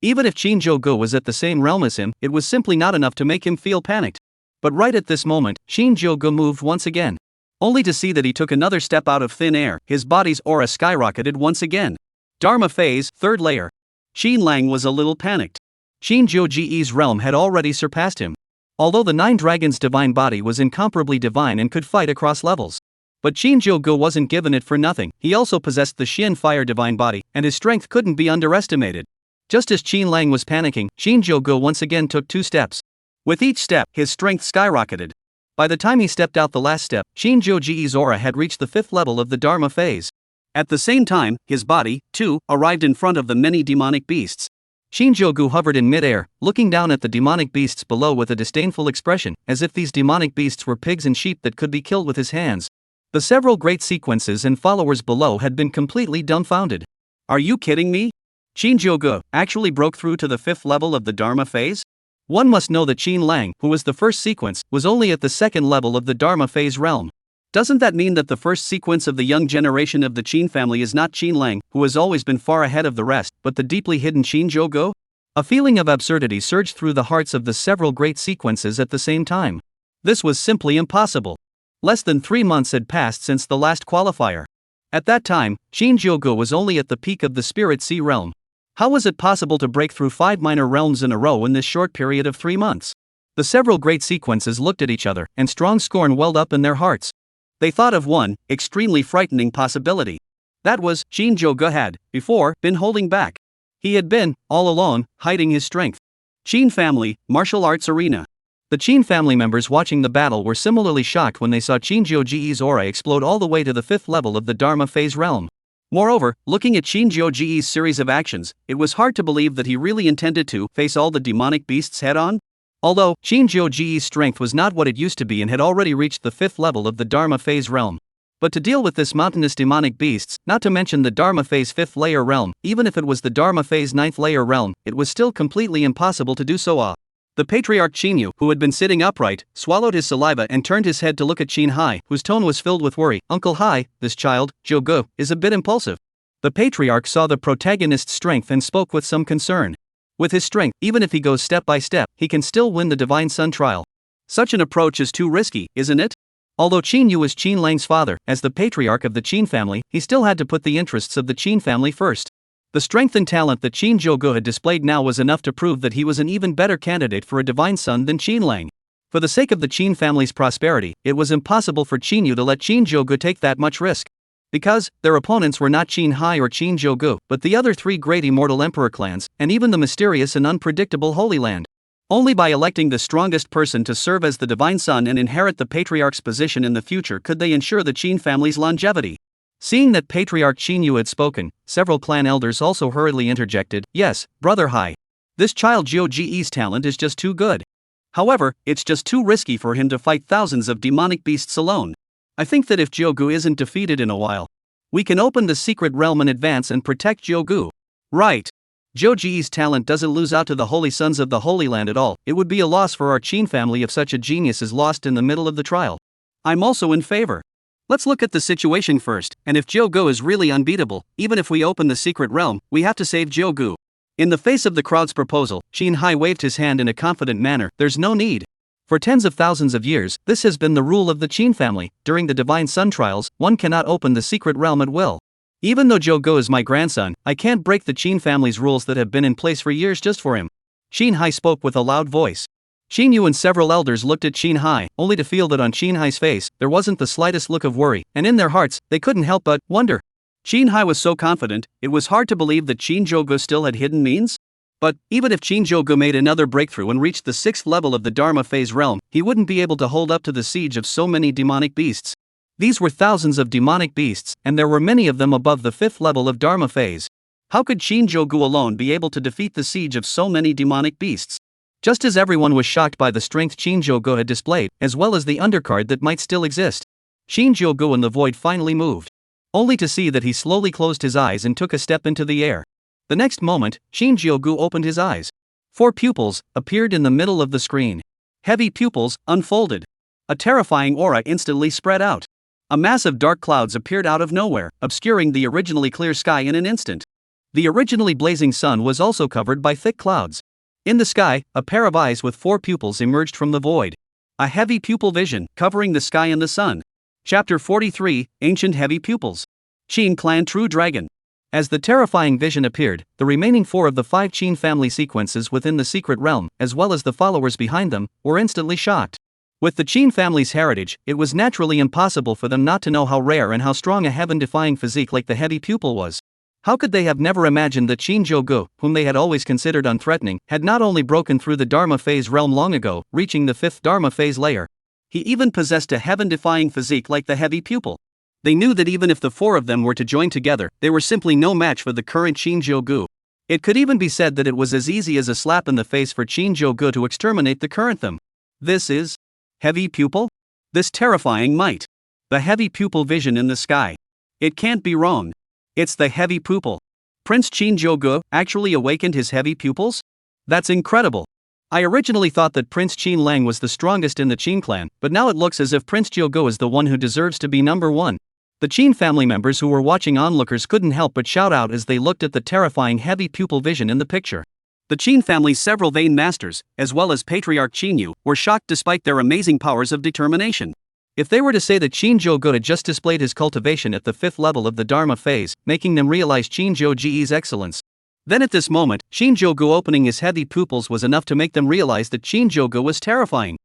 Even if Shinjogo was at the same realm as him, it was simply not enough to make him feel panicked. But right at this moment, Shinjogo moved once again. Only to see that he took another step out of thin air, his body's aura skyrocketed once again. Dharma phase, third layer. Shin Lang was a little panicked. Shinjogo's realm had already surpassed him. Although the 9 dragons' divine body was incomparably divine and could fight across levels. But Shinjogo wasn't given it for nothing, he also possessed the Shin Fire divine body, and his strength couldn't be underestimated. Just as Shin Lang was panicking, Shinjogo once again took 2 steps. With each step, his strength skyrocketed. By the time he stepped out the last step, Shinjogo's aura had reached the 5th level of the Dharma phase. At the same time, his body, too, arrived in front of the many demonic beasts. Shinjogo hovered in midair, looking down at the demonic beasts below with a disdainful expression, as if these demonic beasts were pigs and sheep that could be killed with his hands. The several great sequences and followers below had been completely dumbfounded. Are you kidding me? Shinjogo actually broke through to the 5th level of the Dharma phase? One must know that Qin Lang, who was the first sequence, was only at the 2nd level of the Dharma phase realm. Doesn't that mean that the first sequence of the young generation of the Qin family is not Qin Lang, who has always been far ahead of the rest, but the deeply hidden Shinjogo? A feeling of absurdity surged through the hearts of the several great sequences at the same time. This was simply impossible. Less than 3 months had passed since the last qualifier. At that time, Shinjogo was only at the peak of the Spirit Sea realm. How was it possible to break through 5 minor realms in a row in this short period of 3 months? The several great sequences looked at each other, and strong scorn welled up in their hearts. They thought of one, extremely frightening possibility. That was, Shinjogo had, before, been holding back. He had been, all along, hiding his strength. Qin family, martial arts arena. The Qin family members watching the battle were similarly shocked when they saw Shinjogo's aura explode all the way to the 5th level of the Dharma phase realm. Moreover, looking at Shinjogo's series of actions, it was hard to believe that he really intended to face all the demonic beasts head-on. Although, Shinjogo's strength was not what it used to be and had already reached the 5th level of the Dharma phase realm. But to deal with this mountainous demonic beasts, not to mention the Dharma phase 5th layer realm, even if it was the Dharma phase 9th layer realm, it was still completely impossible to do so. The patriarch Qinyu, who had been sitting upright, swallowed his saliva and turned his head to look at Qin Hai, whose tone was filled with worry. Uncle Hai, this child, Jogo, is a bit impulsive. The patriarch saw the protagonist's strength and spoke with some concern. With his strength, even if he goes step by step, he can still win the Divine Sun trial. Such an approach is too risky, isn't it? Although Qin Yu was Qin Lang's father, as the patriarch of the Qin family, he still had to put the interests of the Qin family first. The strength and talent that Shinjogo had displayed now was enough to prove that he was an even better candidate for a divine son than Qin Lang. For the sake of the Qin family's prosperity, it was impossible for Qin Yu to let Shinjogo take that much risk. Because, their opponents were not Qin Hai or Shinjogo, but the other 3 great immortal emperor clans, and even the mysterious and unpredictable Holy Land. Only by electing the strongest person to serve as the divine son and inherit the patriarch's position in the future could they ensure the Qin family's longevity. Seeing that Patriarch Qin Yu had spoken, several clan elders also hurriedly interjected, "Yes, Brother Hai. This child Zhou talent is just too good. However, it's just too risky for him to fight thousands of demonic beasts alone. I think that if Zhou isn't defeated in a while, we can open the secret realm in advance and protect Zhou." Right. Zhou's talent doesn't lose out to the holy sons of the Holy Land at all. It would be a loss for our Qin family if such a genius is lost in the middle of the trial. I'm also in favor. Let's look at the situation first, and if Zhou is really unbeatable, even if we open the secret realm, we have to save Zhou. In the face of the crowd's proposal, Qin Hai waved his hand in a confident manner. There's no need. For tens of thousands of years, this has been the rule of the Qin family. During the Divine Sun trials, one cannot open the secret realm at will. Even though Zhou is my grandson, I can't break the Qin family's rules that have been in place for years just for him. Qin Hai spoke with a loud voice. Qin Yu and several elders looked at Qin Hai, only to feel that on Qin Hai's face, there wasn't the slightest look of worry, and in their hearts, they couldn't help but wonder. Qin Hai was so confident, it was hard to believe that Shinjogo still had hidden means? But, even if Shinjogo made another breakthrough and reached the 6th level of the Dharma phase realm, he wouldn't be able to hold up to the siege of so many demonic beasts. These were thousands of demonic beasts, and there were many of them above the 5th level of Dharma phase. How could Shinjogo alone be able to defeat the siege of so many demonic beasts? Just as everyone was shocked by the strength Shinjogo had displayed, as well as the undercard that might still exist, Shinjogo in the void finally moved. Only to see that he slowly closed his eyes and took a step into the air. The next moment, Shinjogo opened his eyes. 4 pupils appeared in the middle of the screen. Heavy pupils unfolded. A terrifying aura instantly spread out. A mass of dark clouds appeared out of nowhere, obscuring the originally clear sky in an instant. The originally blazing sun was also covered by thick clouds. In the sky, a pair of eyes with 4 pupils emerged from the void. A heavy pupil vision, covering the sky and the sun. Chapter 43, Ancient Heavy Pupils. Qin Clan True Dragon. As the terrifying vision appeared, the remaining 4 of the 5 Qin family sequences within the secret realm, as well as the followers behind them, were instantly shocked. With the Qin family's heritage, it was naturally impossible for them not to know how rare and how strong a heaven-defying physique like the heavy pupil was. How could they have never imagined that Shinjogo, whom they had always considered unthreatening, had not only broken through the Dharma phase realm long ago, reaching the 5th Dharma phase layer. He even possessed a heaven-defying physique like the heavy pupil. They knew that even if the four of them were to join together, they were simply no match for the current Shinjogo. It could even be said that it was as easy as a slap in the face for Shinjogo to exterminate the current them. This is heavy pupil? This terrifying might. The heavy pupil vision in the sky. It can't be wrong. It's the heavy pupil. Prince Shinjogo actually awakened his heavy pupils? That's incredible. I originally thought that Prince Qin was the strongest in the Qin clan, but now it looks as if Prince Jiogo is the one who deserves to be number one. The Qin family members who were watching onlookers couldn't help but shout out as they looked at the terrifying heavy pupil vision in the picture. The Qin family's several vain masters, as well as Patriarch Qinyu, were shocked despite their amazing powers of determination. If they were to say that Shinjogo had just displayed his cultivation at the 5th level of the Dharma phase, making them realize Shinjogo's excellence, then at this moment, Shinjogo opening his heavy pupils was enough to make them realize that Shinjogo was terrifying.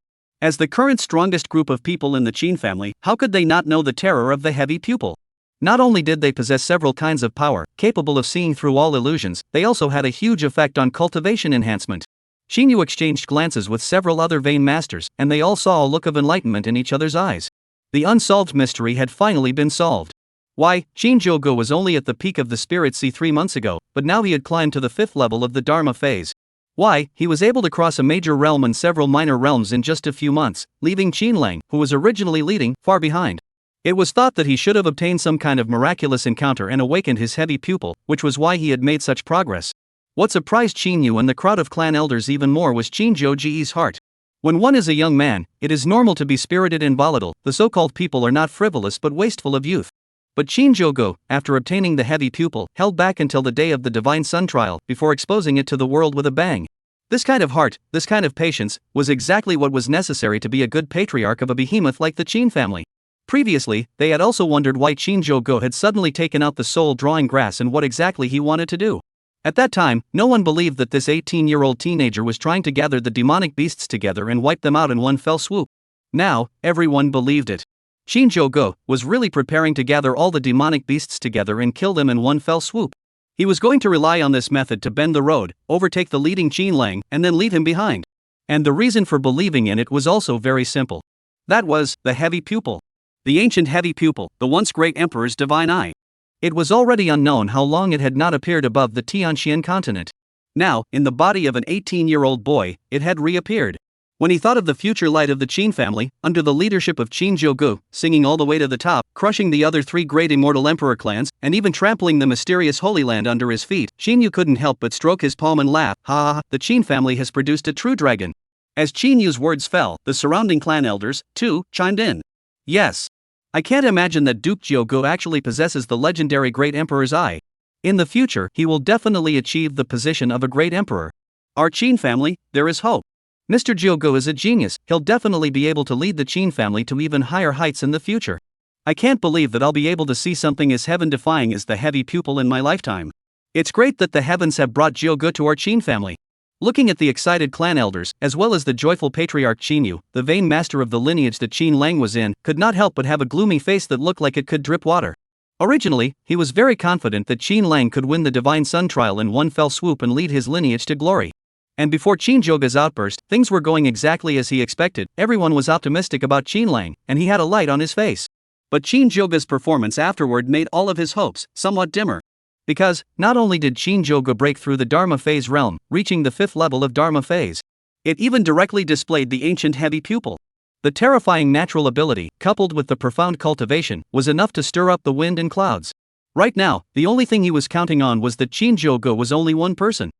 As the current strongest group of people in the Qin family, how could they not know the terror of the heavy pupil? Not only did they possess several kinds of power, capable of seeing through all illusions, they also had a huge effect on cultivation enhancement. Shinyu exchanged glances with several other vain masters, and they all saw a look of enlightenment in each other's eyes. The unsolved mystery had finally been solved. Why, Shinjogo was only at the peak of the Spirit Sea 3 months ago, but now he had climbed to the 5th level of the Dharma phase. Why, he was able to cross a major realm and several minor realms in just a few months, leaving Qinlang, who was originally leading, far behind. It was thought that he should have obtained some kind of miraculous encounter and awakened his heavy pupil, which was why he had made such progress. What surprised Qinyu and the crowd of clan elders even more was Shinjogo's heart. When one is a young man, it is normal to be spirited and volatile. The so-called people are not frivolous but wasteful of youth. But Shinjogo, after obtaining the heavy pupil, held back until the day of the Divine Sun trial before exposing it to the world with a bang. This kind of heart, this kind of patience, was exactly what was necessary to be a good patriarch of a behemoth like the Qin family. Previously, they had also wondered why Shinjogo had suddenly taken out the soul drawing grass and what exactly he wanted to do. At that time, no one believed that this 18-year-old teenager was trying to gather the demonic beasts together and wipe them out in one fell swoop. Now, everyone believed it. Shinjogo was really preparing to gather all the demonic beasts together and kill them in one fell swoop. He was going to rely on this method to bend the road, overtake the leading Qinlang, and then leave him behind. And the reason for believing in it was also very simple. That was the heavy pupil. The ancient heavy pupil, the once great emperor's divine eye. It was already unknown how long it had not appeared above the Tianxian continent. Now, in the body of an 18-year-old boy, it had reappeared. When he thought of the future light of the Qin family, under the leadership of Shinjogo, singing all the way to the top, crushing the other 3 great immortal emperor clans, and even trampling the mysterious Holy Land under his feet, Shinyu couldn't help but stroke his palm and laugh. Ha ha ha, the Qin family has produced a true dragon. As Qinyu's words fell, the surrounding clan elders, too, chimed in. Yes. I can't imagine that Duke Jiogo actually possesses the legendary Great Emperor's eye. In the future, he will definitely achieve the position of a great emperor. Our Qin family, there is hope. Mr. Jiogo is a genius, he'll definitely be able to lead the Qin family to even higher heights in the future. I can't believe that I'll be able to see something as heaven-defying as the heavy pupil in my lifetime. It's great that the heavens have brought Jiogo to our Qin family. Looking at the excited clan elders, as well as the joyful patriarch Qinyu, the vain master of the lineage that Qinlang was in, could not help but have a gloomy face that looked like it could drip water. Originally, he was very confident that Qinlang could win the Divine Sun trial in one fell swoop and lead his lineage to glory. And before Shinjogo's outburst, things were going exactly as he expected. Everyone was optimistic about Qinlang, and he had a light on his face. But Shinjogo's performance afterward made all of his hopes somewhat dimmer. Because, not only did Shinjogo break through the Dharma phase realm, reaching the 5th level of Dharma phase, it even directly displayed the ancient heavy pupil. The terrifying natural ability, coupled with the profound cultivation, was enough to stir up the wind and clouds. Right now, the only thing he was counting on was that Shinjogo was only one person.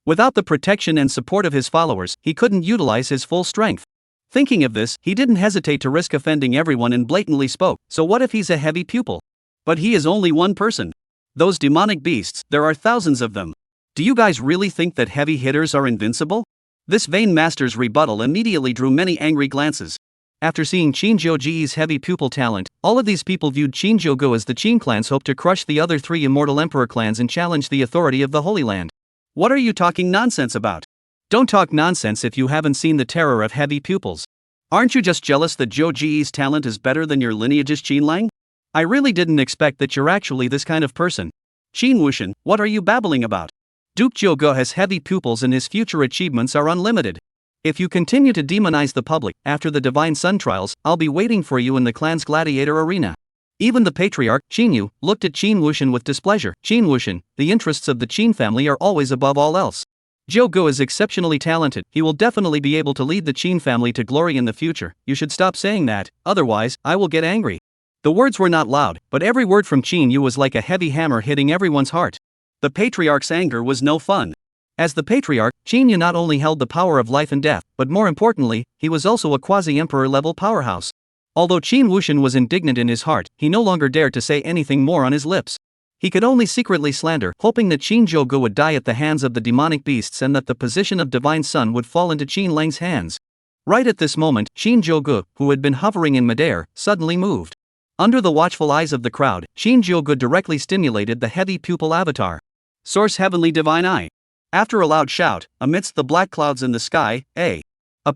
Without the protection and support of his followers, he couldn't utilize his full strength. Thinking of this, he didn't hesitate to risk offending everyone and blatantly spoke, so what if he's a heavy pupil? But he is only one person. Those demonic beasts, there are thousands of them. Do you guys really think that heavy hitters are invincible? This vain master's rebuttal immediately drew many angry glances. After seeing Shinjogo's heavy pupil talent, all of these people viewed Shinjogo as the Qin clan's hope to crush the other 3 immortal emperor clans and challenge the authority of the Holy Land. What are you talking nonsense about? Don't talk nonsense if you haven't seen the terror of heavy pupils. Aren't you just jealous that Zhou talent is better than your lineage's Qinlang? I really didn't expect that you're actually this kind of person. Qin Wuxian, what are you babbling about? Duke Jiogo has heavy pupils and his future achievements are unlimited. If you continue to demonize the public, after the Divine Sun trials, I'll be waiting for you in the clan's gladiator arena. Even the patriarch, Qin Yu, looked at Qin Wuxian with displeasure. Qin Wuxian, the interests of the Qin family are always above all else. Zhou is exceptionally talented, he will definitely be able to lead the Qin family to glory in the future. You should stop saying that, otherwise, I will get angry. The words were not loud, but every word from Qin Yu was like a heavy hammer hitting everyone's heart. The patriarch's anger was no fun. As the patriarch, Qin Yu not only held the power of life and death, but more importantly, he was also a Quasi-Emperor level powerhouse. Although Qin Wuxian was indignant in his heart, he no longer dared to say anything more on his lips. He could only secretly slander, hoping that Shinjogo would die at the hands of the demonic beasts and that the position of Divine Sun would fall into Qin Lang's hands. Right at this moment, Shinjogo, who had been hovering in midair, suddenly moved. Under the watchful eyes of the crowd, Shinjogo directly stimulated the heavy pupil avatar. Source Heavenly Divine Eye. After a loud shout, amidst the black clouds in the sky, a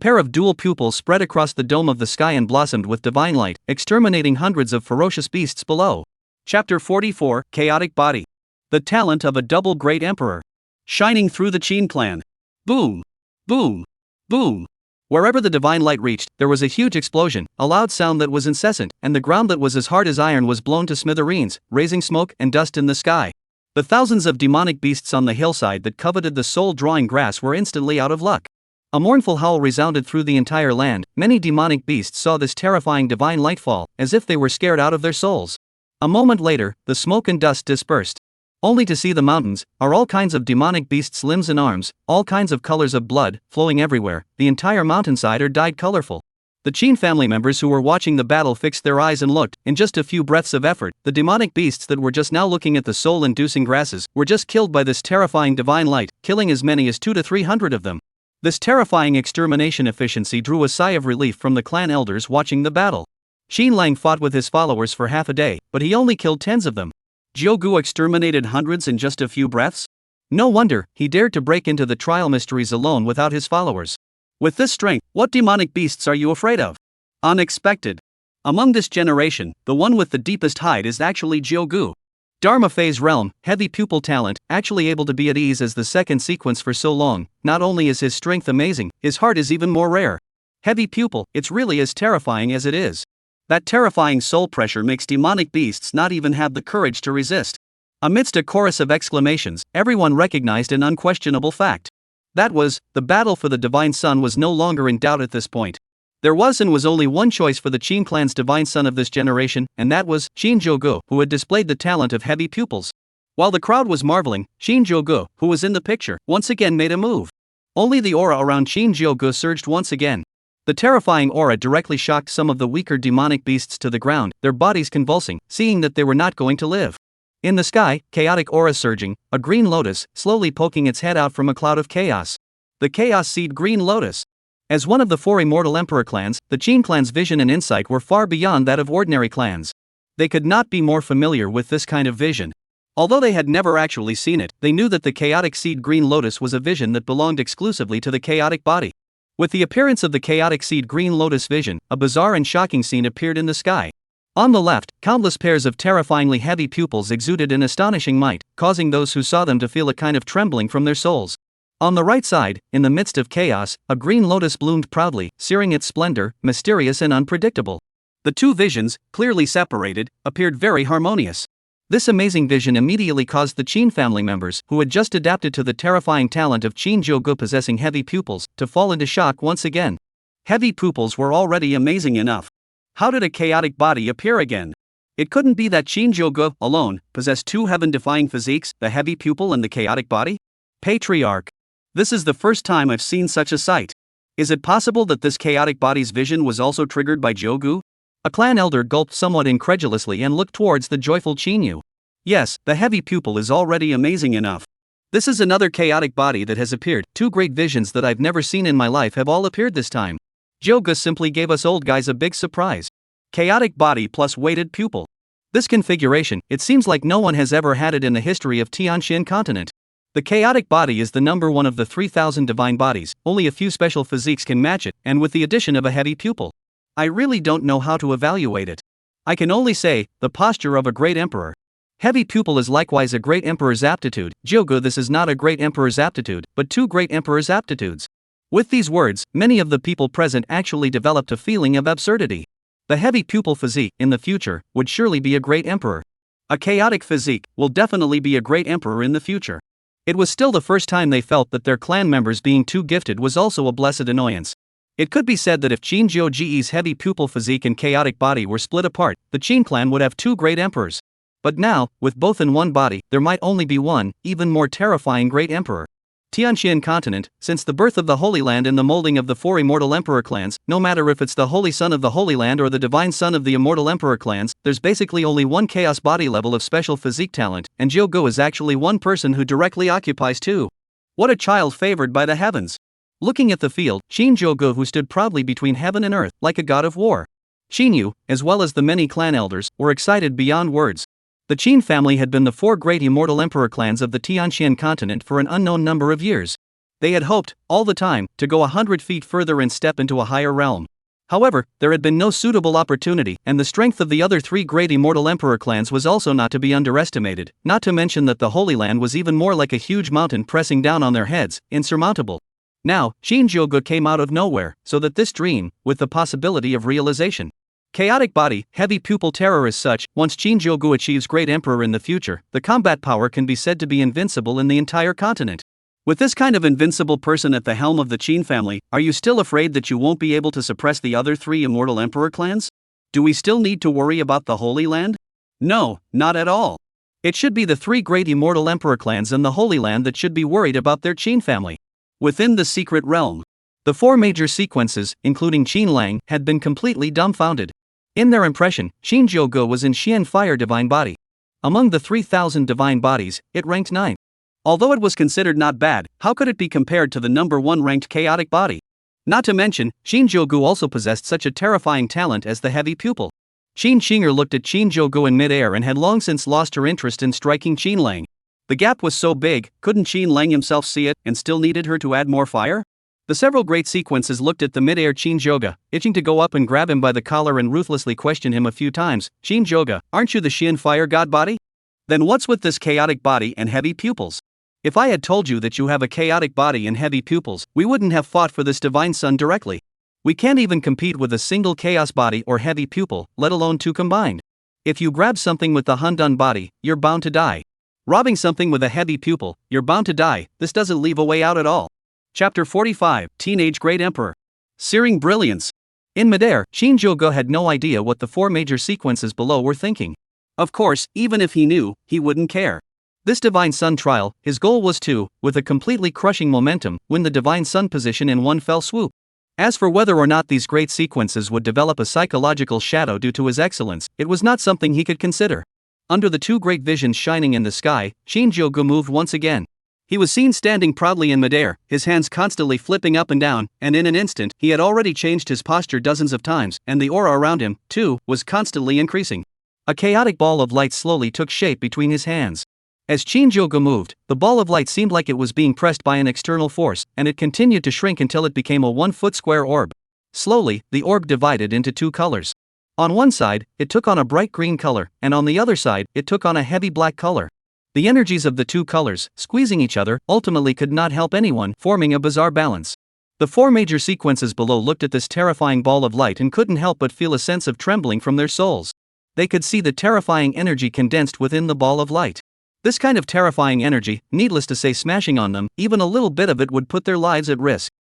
pair of dual pupils spread across the dome of the sky and blossomed with divine light, exterminating hundreds of ferocious beasts below. Chapter 44, Chaotic Body. The talent of a double great emperor. Shining through the Qin clan. Boom! Boom! Boom! Wherever the divine light reached, there was a huge explosion, a loud sound that was incessant, and the ground that was as hard as iron was blown to smithereens, raising smoke and dust in the sky. The thousands of demonic beasts on the hillside that coveted the soul-drawing grass were instantly out of luck. A mournful howl resounded through the entire land. Many demonic beasts saw this terrifying divine light fall, as if they were scared out of their souls. A moment later, the smoke and dust dispersed. Only to see the mountains, are all kinds of demonic beasts' limbs and arms, all kinds of colors of blood, flowing everywhere. The entire mountainside are dyed colorful. The Qin family members who were watching the battle fixed their eyes and looked. In just a few breaths of effort, the demonic beasts that were just now looking at the soul-inducing grasses were just killed by this terrifying divine light, killing as many as 200 to 300 of them. This terrifying extermination efficiency drew a sigh of relief from the clan elders watching the battle. Qin Lang fought with his followers for half a day, but he only killed tens of them. Zhou exterminated hundreds in just a few breaths? No wonder, he dared to break into the trial mysteries alone without his followers. With this strength, what demonic beasts are you afraid of? Unexpected. Among this generation, the one with the deepest hide is actually Zhou. Dharma phase realm, heavy pupil talent, actually able to be at ease as the second sequence for so long. Not only is his strength amazing, his heart is even more rare. Heavy pupil, it's really as terrifying as it is. That terrifying soul pressure makes demonic beasts not even have the courage to resist. Amidst a chorus of exclamations, everyone recognized an unquestionable fact. That was, the battle for the Divine Sun was no longer in doubt at this point. There was and was only one choice for the Qin clan's Divine Son of this generation, and that was Shinjogo, who had displayed the talent of heavy pupils. While the crowd was marveling, Shinjogo, who was in the picture, once again made a move. Only the aura around Shinjogo surged once again. The terrifying aura directly shocked some of the weaker demonic beasts to the ground, their bodies convulsing, seeing that they were not going to live. In the sky, chaotic aura surging, a green lotus, slowly poking its head out from a cloud of chaos. The Chaos Seed Green Lotus. As one of the 4 immortal emperor clans, the Qin clan's vision and insight were far beyond that of ordinary clans. They could not be more familiar with this kind of vision. Although they had never actually seen it, they knew that the Chaotic Seed Green Lotus was a vision that belonged exclusively to the chaotic body. With the appearance of the Chaotic Seed Green Lotus vision, a bizarre and shocking scene appeared in the sky. On the left, countless pairs of terrifyingly heavy pupils exuded an astonishing might, causing those who saw them to feel a kind of trembling from their souls. On the right side, in the midst of chaos, a green lotus bloomed proudly, searing its splendor, mysterious and unpredictable. The two visions, clearly separated, appeared very harmonious. This amazing vision immediately caused the Qin family members, who had just adapted to the terrifying talent of Shinjogo possessing heavy pupils, to fall into shock once again. Heavy pupils were already amazing enough. How did a chaotic body appear again? It couldn't be that Shinjogo, alone, possessed 2 heaven-defying physiques, the heavy pupil and the chaotic body? Patriarch. This is the first time I've seen such a sight. Is it possible that this chaotic body's vision was also triggered by Zhou? A clan elder gulped somewhat incredulously and looked towards the joyful Qin Yu. Yes, the heavy pupil is already amazing enough. This is another chaotic body that has appeared. 2 great visions that I've never seen in my life have all appeared this time. Zhou simply gave us old guys a big surprise. Chaotic body plus weighted pupil. This configuration, it seems like no one has ever had it in the history of Tianxin continent. The chaotic body is the number 1 of the 3,000 divine bodies, only a few special physiques can match it, and with the addition of a heavy pupil. I really don't know how to evaluate it. I can only say, the posture of a great emperor. Heavy pupil is likewise a great emperor's aptitude. Zhou, this is not a great emperor's aptitude, but 2 great emperor's aptitudes. With these words, many of the people present actually developed a feeling of absurdity. The heavy pupil physique, in the future, would surely be a great emperor. A chaotic physique will definitely be a great emperor in the future. It was still the first time they felt that their clan members being too gifted was also a blessed annoyance. It could be said that if Shinjogo's heavy pupil physique and chaotic body were split apart, the Qing clan would have two great emperors. But now, with both in one body, there might only be one, even more terrifying great emperor. Tianqian continent, since the birth of the Holy Land and the molding of the four immortal emperor clans, no matter if it's the Holy Son of the Holy Land or the Divine Son of the immortal emperor clans, there's basically only one chaos body level of special physique talent, and Jyogo is actually one person who directly occupies two. What a child favored by the heavens! Looking at the field, Shinjogo, who stood proudly between heaven and earth, like a god of war. Shinyu, as well as the many clan elders, were excited beyond words. The Qin family had been the four great immortal emperor clans of the Tianqian continent for an unknown number of years. They had hoped, all the time, to go 100 feet further and step into a higher realm. However, there had been no suitable opportunity, and the strength of the other three great immortal emperor clans was also not to be underestimated, not to mention that the Holy Land was even more like a huge mountain pressing down on their heads, insurmountable. Now, Shinjogo came out of nowhere, so that this dream, with the possibility of realization. Chaotic body, heavy pupil terror is such, once Shinjogo achieves great emperor in the future, the combat power can be said to be invincible in the entire continent. With this kind of invincible person at the helm of the Qin family, are you still afraid that you won't be able to suppress the other three immortal emperor clans? Do we still need to worry about the Holy Land? No, not at all. It should be the three great immortal emperor clans and the Holy Land that should be worried about their Qin family. Within the secret realm, the four major sequences, including Qin Lang, had been completely dumbfounded. In their impression, Shinjogo was in Xian Fire Divine Body. Among the 3,000 divine bodies, it ranked 9. Although it was considered not bad, how could it be compared to the number 1 ranked chaotic body? Not to mention, Shinjogo also possessed such a terrifying talent as the heavy pupil. Qin Qinger looked at Shinjogo in midair and had long since lost her interest in striking Qin Lang. The gap was so big, couldn't Qin Lang himself see it and still needed her to add more fire? The several great sequences looked at the mid-air Shinjogo, itching to go up and grab him by the collar and ruthlessly question him a few times. Shinjogo, aren't you the Xian Fire God body? Then what's with this chaotic body and heavy pupils? If I had told you that you have a chaotic body and heavy pupils, we wouldn't have fought for this divine son directly. We can't even compete with a single chaos body or heavy pupil, let alone two combined. If you grab something with the Hundun body, you're bound to die. Robbing something with a heavy pupil, you're bound to die. This doesn't leave a way out at all. Chapter 45, Teenage Great Emperor. Searing Brilliance. In midair, Shinjogo had no idea what the four major sequences below were thinking. Of course, even if he knew, he wouldn't care. This Divine Sun trial, his goal was to, with a completely crushing momentum, win the Divine Sun position in one fell swoop. As for whether or not these great sequences would develop a psychological shadow due to his excellence, it was not something he could consider. Under the two great visions shining in the sky, Shinjogo moved once again. He was seen standing proudly in midair, his hands constantly flipping up and down, and in an instant, he had already changed his posture dozens of times, and the aura around him, too, was constantly increasing. A chaotic ball of light slowly took shape between his hands. As Shinjogo moved, the ball of light seemed like it was being pressed by an external force, and it continued to shrink until it became a 1-foot square orb. Slowly, the orb divided into two colors. On one side, it took on a bright green color, and on the other side, it took on a heavy black color. The energies of the two colors, squeezing each other, ultimately could not help anyone, forming a bizarre balance. The four major sequences below looked at this terrifying ball of light and couldn't help but feel a sense of trembling from their souls. They could see the terrifying energy condensed within the ball of light. This kind of terrifying energy, needless to say, smashing on them, even a little bit of it would put their lives at risk.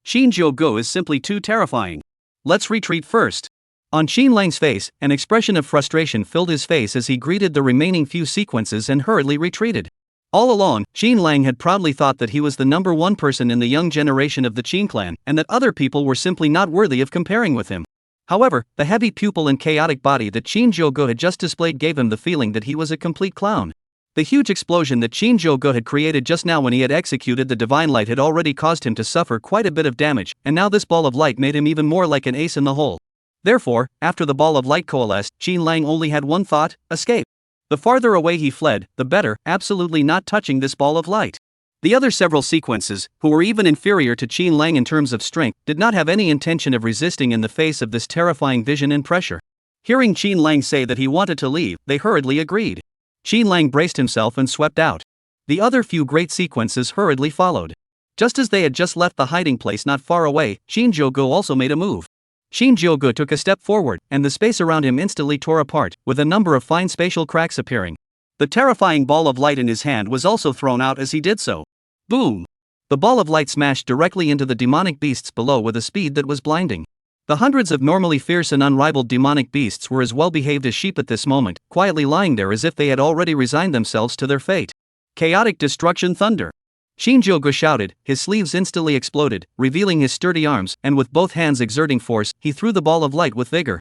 Shinjogo is simply too terrifying. Let's retreat first. On Qin Lang's face, an expression of frustration filled his face as he greeted the remaining few sequences and hurriedly retreated. All along, Qin Lang had proudly thought that he was the number one person in the young generation of the Qin clan, and that other people were simply not worthy of comparing with him. However, the heavy pupil and chaotic body that Shinjogo had just displayed gave him the feeling that he was a complete clown. The huge explosion that Shinjogo had created just now when he had executed the divine light had already caused him to suffer quite a bit of damage, and now this ball of light made him even more like an ace in the hole. Therefore, after the ball of light coalesced, Qin Lang only had one thought: escape. The farther away he fled, the better, absolutely not touching this ball of light. The other several sequences, who were even inferior to Qin Lang in terms of strength, did not have any intention of resisting in the face of this terrifying vision and pressure. Hearing Qin Lang say that he wanted to leave, they hurriedly agreed. Qin Lang braced himself and swept out. The other few great sequences hurriedly followed. Just as they had just left the hiding place not far away, Shinjogo also made a move. Shinjogo took a step forward, and the space around him instantly tore apart, with a number of fine spatial cracks appearing. The terrifying ball of light in his hand was also thrown out as he did so. Boom! The ball of light smashed directly into the demonic beasts below with a speed that was blinding. The hundreds of normally fierce and unrivaled demonic beasts were as well behaved as sheep at this moment, quietly lying there as if they had already resigned themselves to their fate. Chaotic destruction thunder! Shinjogo shouted, his sleeves instantly exploded, revealing his sturdy arms, and with both hands exerting force, he threw the ball of light with vigor.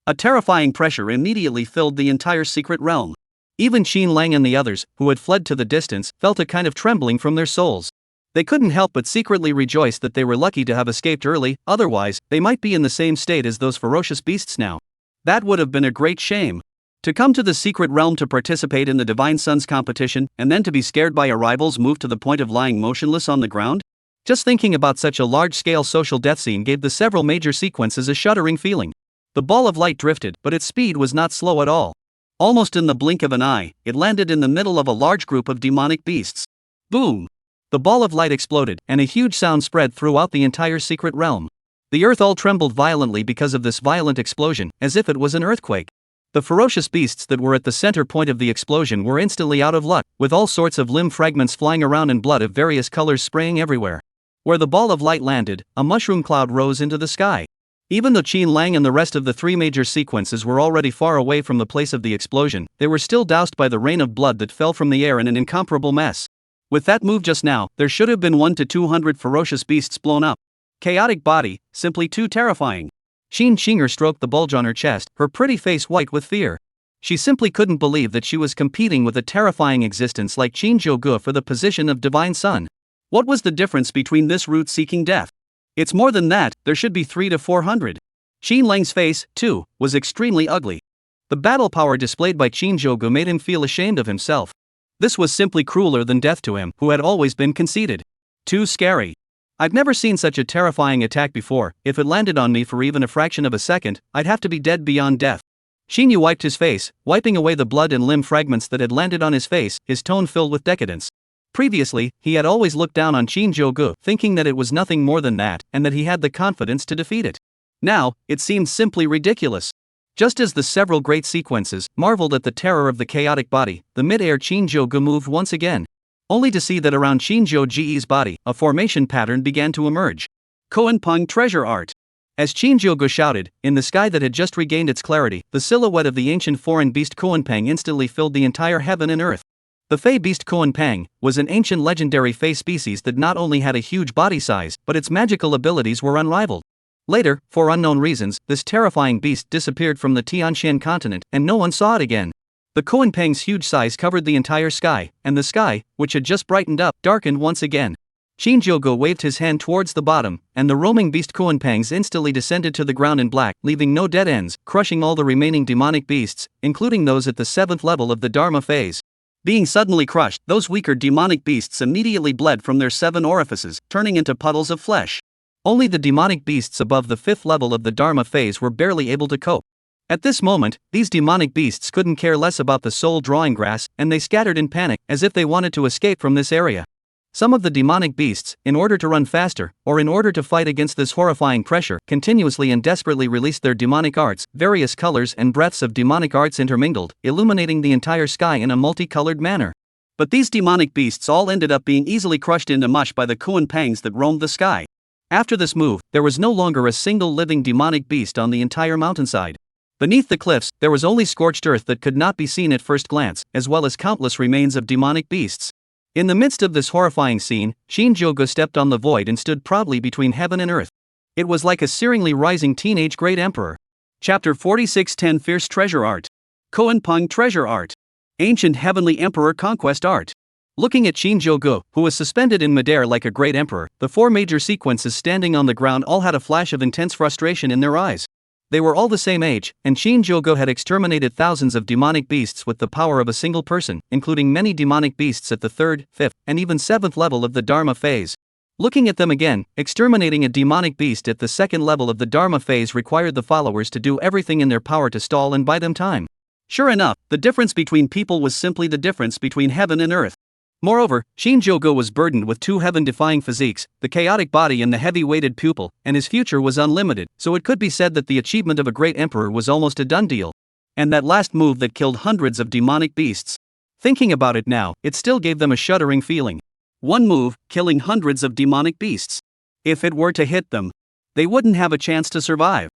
A terrifying pressure immediately filled the entire secret realm. Even Qin Lang and the others, who had fled to the distance, felt a kind of trembling from their souls. They couldn't help but secretly rejoice that they were lucky to have escaped early, otherwise, they might be in the same state as those ferocious beasts now. That would have been a great shame. To come to the secret realm to participate in the Divine Sun's competition, and then to be scared by your rivals moved to the point of lying motionless on the ground? Just thinking about such a large-scale social death scene gave the several major sequences a shuddering feeling. The ball of light drifted, but its speed was not slow at all. Almost in the blink of an eye, it landed in the middle of a large group of demonic beasts. Boom! The ball of light exploded, and a huge sound spread throughout the entire secret realm. The earth all trembled violently because of this violent explosion, as if it was an earthquake. The ferocious beasts that were at the center point of the explosion were instantly out of luck, with all sorts of limb fragments flying around and blood of various colors spraying everywhere. Where the ball of light landed, a mushroom cloud rose into the sky. Even though Qin Lang and the rest of the three major sequences were already far away from the place of the explosion, they were still doused by the rain of blood that fell from the air in an incomparable mess. With that move just now, there should have been 1 to 200 ferocious beasts blown up. Chaotic body, simply too terrifying. Qin Qinger stroked the bulge on her chest, her pretty face white with fear. She simply couldn't believe that she was competing with a terrifying existence like Shinjogo for the position of Divine Sun. What was the difference between this root-seeking death? It's more than that, there should be 3 to 400. Qin Lang's face, too, was extremely ugly. The battle power displayed by Shinjogo made him feel ashamed of himself. This was simply crueler than death to him, who had always been conceited. Too scary. I've never seen such a terrifying attack before. If it landed on me for even a fraction of a second, I'd have to be dead beyond death. Shinyu wiped his face, wiping away the blood and limb fragments that had landed on his face, his tone filled with decadence. Previously, he had always looked down on Shinjogo, thinking that it was nothing more than that, and that he had the confidence to defeat it. Now, it seemed simply ridiculous. Just as the several great sequences marveled at the terror of the chaotic body, the mid-air Shinjogo moved once again. Only to see that around Shinjogo's body, a formation pattern began to emerge. Koenpeng treasure art. As Shinjogo shouted, in the sky that had just regained its clarity, the silhouette of the ancient foreign beast Koenpeng instantly filled the entire heaven and earth. The Fey beast Koenpeng was an ancient legendary Fey species that not only had a huge body size, but its magical abilities were unrivaled. Later, for unknown reasons, this terrifying beast disappeared from the Tianshan continent, and no one saw it again. The Koenpeng's huge size covered the entire sky, and the sky, which had just brightened up, darkened once again. Shinjogo waved his hand towards the bottom, and the roaming beast Koenpengs instantly descended to the ground in black, leaving no dead ends, crushing all the remaining demonic beasts, including those at the 7th level of the Dharma phase. Being suddenly crushed, those weaker demonic beasts immediately bled from their 7 orifices, turning into puddles of flesh. Only the demonic beasts above the 5th level of the Dharma phase were barely able to cope. At this moment, these demonic beasts couldn't care less about the soul drawing grass, and they scattered in panic, as if they wanted to escape from this area. Some of the demonic beasts, in order to run faster, or in order to fight against this horrifying pressure, continuously and desperately released their demonic arts, various colors and breaths of demonic arts intermingled, illuminating the entire sky in a multicolored manner. But these demonic beasts all ended up being easily crushed into mush by the Koenpengs that roamed the sky. After this move, there was no longer a single living demonic beast on the entire mountainside. Beneath the cliffs, there was only scorched earth that could not be seen at first glance, as well as countless remains of demonic beasts. In the midst of this horrifying scene, Shinjogo stepped on the void and stood proudly between heaven and earth. It was like a searingly rising teenage great emperor. Chapter 46:10 Fierce Treasure Art. Koenpeng Treasure Art. Ancient Heavenly Emperor Conquest Art. Looking at Shinjogo, who was suspended in midair like a great emperor, the 4 major sequences standing on the ground all had a flash of intense frustration in their eyes. They were all the same age, and Shinjogo had exterminated thousands of demonic beasts with the power of a single person, including many demonic beasts at the 3rd, 5th, and even 7th level of the Dharma phase. Looking at them again, exterminating a demonic beast at the 2nd level of the Dharma phase required the followers to do everything in their power to stall and buy them time. Sure enough, the difference between people was simply the difference between heaven and earth. Moreover, Shinjogo was burdened with two heaven-defying physiques, the chaotic body and the heavy-weighted pupil, and his future was unlimited, so it could be said that the achievement of a great emperor was almost a done deal. And that last move that killed hundreds of demonic beasts. Thinking about it now, it still gave them a shuddering feeling. One move, killing hundreds of demonic beasts. If it were to hit them, they wouldn't have a chance to survive.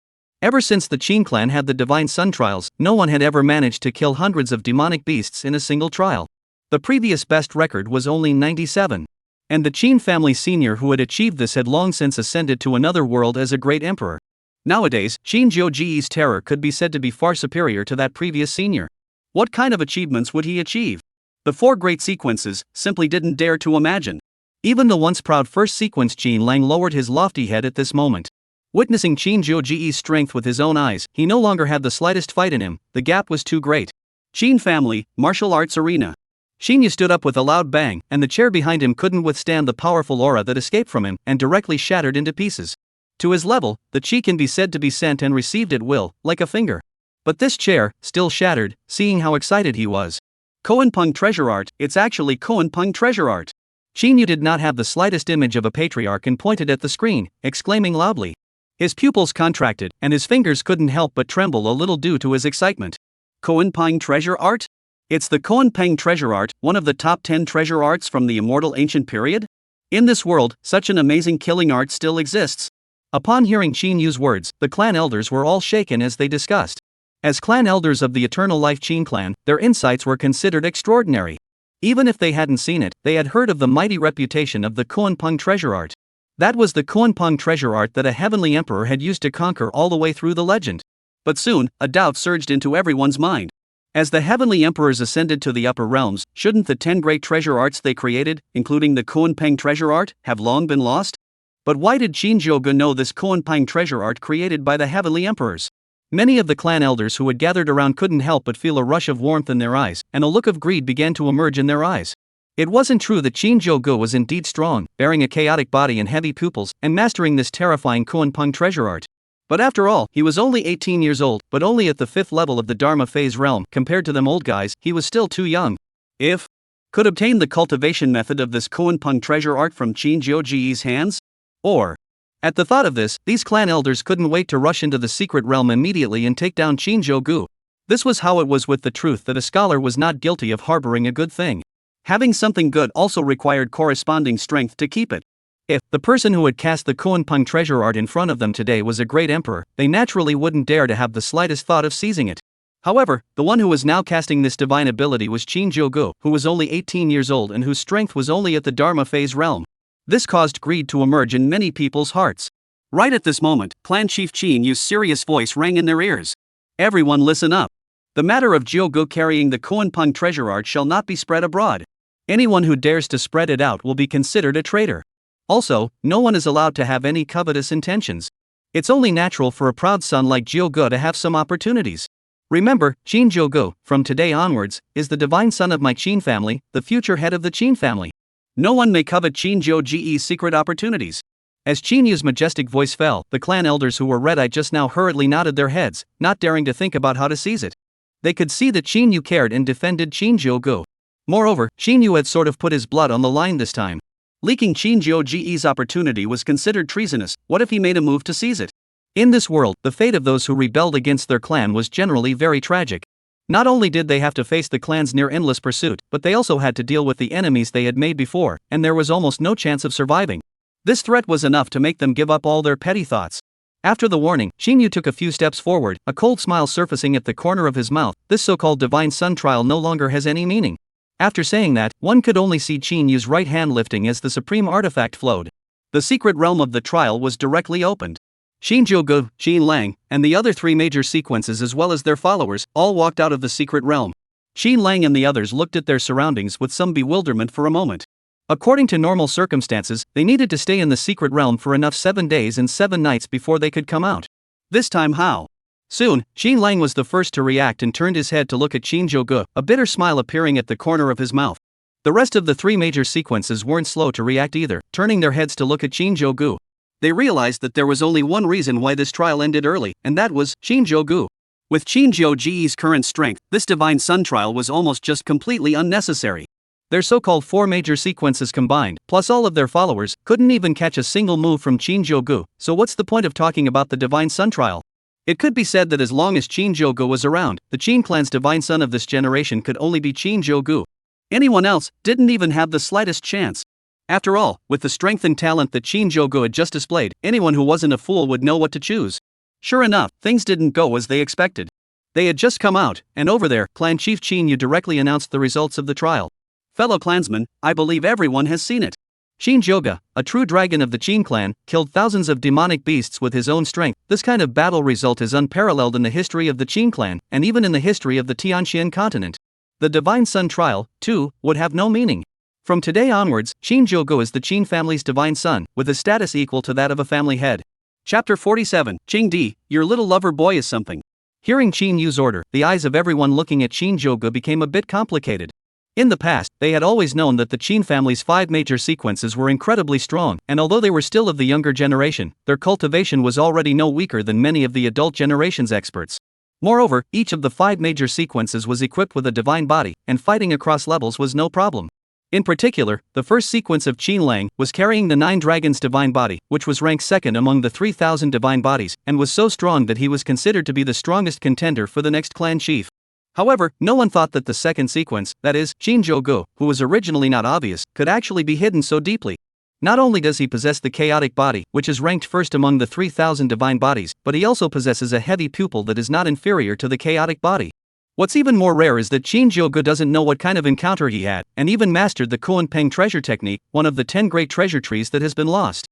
Ever since the Qing clan had the Divine Sun trials, no one had ever managed to kill hundreds of demonic beasts in a single trial. The previous best record was only 97. And the Qing family senior who had achieved this had long since ascended to another world as a great emperor. Nowadays, Shinjogo's terror could be said to be far superior to that previous senior. What kind of achievements would he achieve? The four great sequences simply didn't dare to imagine. Even the once proud first sequence Qin Lang lowered his lofty head at this moment. Witnessing Shinjogo's strength with his own eyes, he no longer had the slightest fight in him, the gap was too great. Qin family, martial arts arena. Shinju stood up with a loud bang, and the chair behind him couldn't withstand the powerful aura that escaped from him and directly shattered into pieces. To his level, the chi can be said to be sent and received at will, like a finger. But this chair, still shattered, seeing how excited he was. Koenpung treasure art, it's actually Koenpung treasure art. Shinju did not have the slightest image of a patriarch and pointed at the screen, exclaiming loudly. His pupils contracted, and his fingers couldn't help but tremble a little due to his excitement. Koenpung treasure art? It's the Koenpung treasure art, one of the top 10 treasure arts from the immortal ancient period? In this world, such an amazing killing art still exists. Upon hearing Qin words, the clan elders were all shaken as they discussed. As clan elders of the Eternal Life Qin clan, their insights were considered extraordinary. Even if they hadn't seen it, they had heard of the mighty reputation of the Koenpung treasure art. That was the Koenpung treasure art that a heavenly emperor had used to conquer all the way through the legend. But soon, a doubt surged into everyone's mind. As the heavenly emperors ascended to the upper realms, shouldn't the 10 great treasure arts they created, including the Koenpung treasure art, have long been lost? But why did Shinjogo know this Koenpung treasure art created by the heavenly emperors? Many of the clan elders who had gathered around couldn't help but feel a rush of warmth in their eyes, and a look of greed began to emerge in their eyes. It wasn't true that Shinjogo was indeed strong, bearing a chaotic body and heavy pupils, and mastering this terrifying Koenpung treasure art. But after all, he was only 18 years old, but only at the 5th level of the Dharma phase realm. Compared to them old guys, he was still too young. If could obtain the cultivation method of this Koenpung treasure art from Shinjogo's hands? Or, at the thought of this, these clan elders couldn't wait to rush into the secret realm immediately and take down Shinjogo. This was how it was with the truth that a scholar was not guilty of harboring a good thing. Having something good also required corresponding strength to keep it. If the person who had cast the Koenpung treasure art in front of them today was a great emperor, they naturally wouldn't dare to have the slightest thought of seizing it. However, the one who was now casting this divine ability was Shinjogo, who was only 18 years old and whose strength was only at the Dharma phase realm. This caused greed to emerge in many people's hearts. Right at this moment, Clan Chief Qin's serious voice rang in their ears. Everyone listen up. The matter of Jiogo carrying the Koenpung treasure art shall not be spread abroad. Anyone who dares to spread it out will be considered a traitor. Also, no one is allowed to have any covetous intentions. It's only natural for a proud son like Jiogo to have some opportunities. Remember, Shinjogo, from today onwards, is the divine son of my Qin family, the future head of the Qin family. No one may covet Shinjogo's secret opportunities. As Qinyu's majestic voice fell, the clan elders who were red-eyed just now hurriedly nodded their heads, not daring to think about how to seize it. They could see that Qinyu cared and defended Shinjogo. Moreover, Qinyu had sort of put his blood on the line this time. Leaking Shinjogo's opportunity was considered treasonous. What if he made a move to seize it? In this world, the fate of those who rebelled against their clan was generally very tragic. Not only did they have to face the clan's near-endless pursuit, but they also had to deal with the enemies they had made before, and there was almost no chance of surviving. This threat was enough to make them give up all their petty thoughts. After the warning, Qinyu took a few steps forward, a cold smile surfacing at the corner of his mouth. This so-called divine sun trial no longer has any meaning. After saying that, one could only see Qinyu's right hand lifting as the supreme artifact flowed. The secret realm of the trial was directly opened. Shinjogo, Qin Lang, and the other 3 major sequences as well as their followers, all walked out of the secret realm. Qin Lang and the others looked at their surroundings with some bewilderment for a moment. According to normal circumstances, they needed to stay in the secret realm for enough 7 days and 7 nights before they could come out. This time how? Soon, Qin Lang was the first to react and turned his head to look at Shinjogo, a bitter smile appearing at the corner of his mouth. The rest of the 3 major sequences weren't slow to react either, turning their heads to look at Shinjogo. They realized that there was only one reason why this trial ended early, and that was Shinjogo. With Shinjogo's current strength, this divine sun trial was almost just completely unnecessary. Their so-called 4 major sequences combined, plus all of their followers, couldn't even catch a single move from Shinjogo, so what's the point of talking about the Divine Sun trial? It could be said that as long as Shinjogo was around, the Qing clan's divine son of this generation could only be Shinjogo. Anyone else didn't even have the slightest chance. After all, with the strength and talent that Shinjogo had just displayed, anyone who wasn't a fool would know what to choose. Sure enough, things didn't go as they expected. They had just come out, and over there, Clan Chief Qin Yu directly announced the results of the trial. Fellow clansmen, I believe everyone has seen it. Shinjogo, a true dragon of the Qin clan, killed thousands of demonic beasts with his own strength. This kind of battle result is unparalleled in the history of the Qin clan, and even in the history of the Tianxian continent. The Divine Sun trial, too, would have no meaning. From today onwards, Shinjogo is the Qin family's divine son, with a status equal to that of a family head. Chapter 47, Qing Di, your little lover boy is something. Hearing Qin Yu's order, the eyes of everyone looking at Shinjogo became a bit complicated. In the past, they had always known that the Qin family's 5 major sequences were incredibly strong, and although they were still of the younger generation, their cultivation was already no weaker than many of the adult generation's experts. Moreover, each of the 5 major sequences was equipped with a divine body, and fighting across levels was no problem. In particular, the first sequence of Qin Lang was carrying the 9 Dragons' divine body, which was ranked second among the 3,000 divine bodies, and was so strong that he was considered to be the strongest contender for the next clan chief. However, no one thought that the second sequence, that is, Shinjogo, who was originally not obvious, could actually be hidden so deeply. Not only does he possess the chaotic body, which is ranked first among the 3,000 divine bodies, but he also possesses a heavy pupil that is not inferior to the chaotic body. What's even more rare is that Shinjogo doesn't know what kind of encounter he had, and even mastered the Kuan-Peng treasure technique, one of the 10 great treasure trees that has been lost.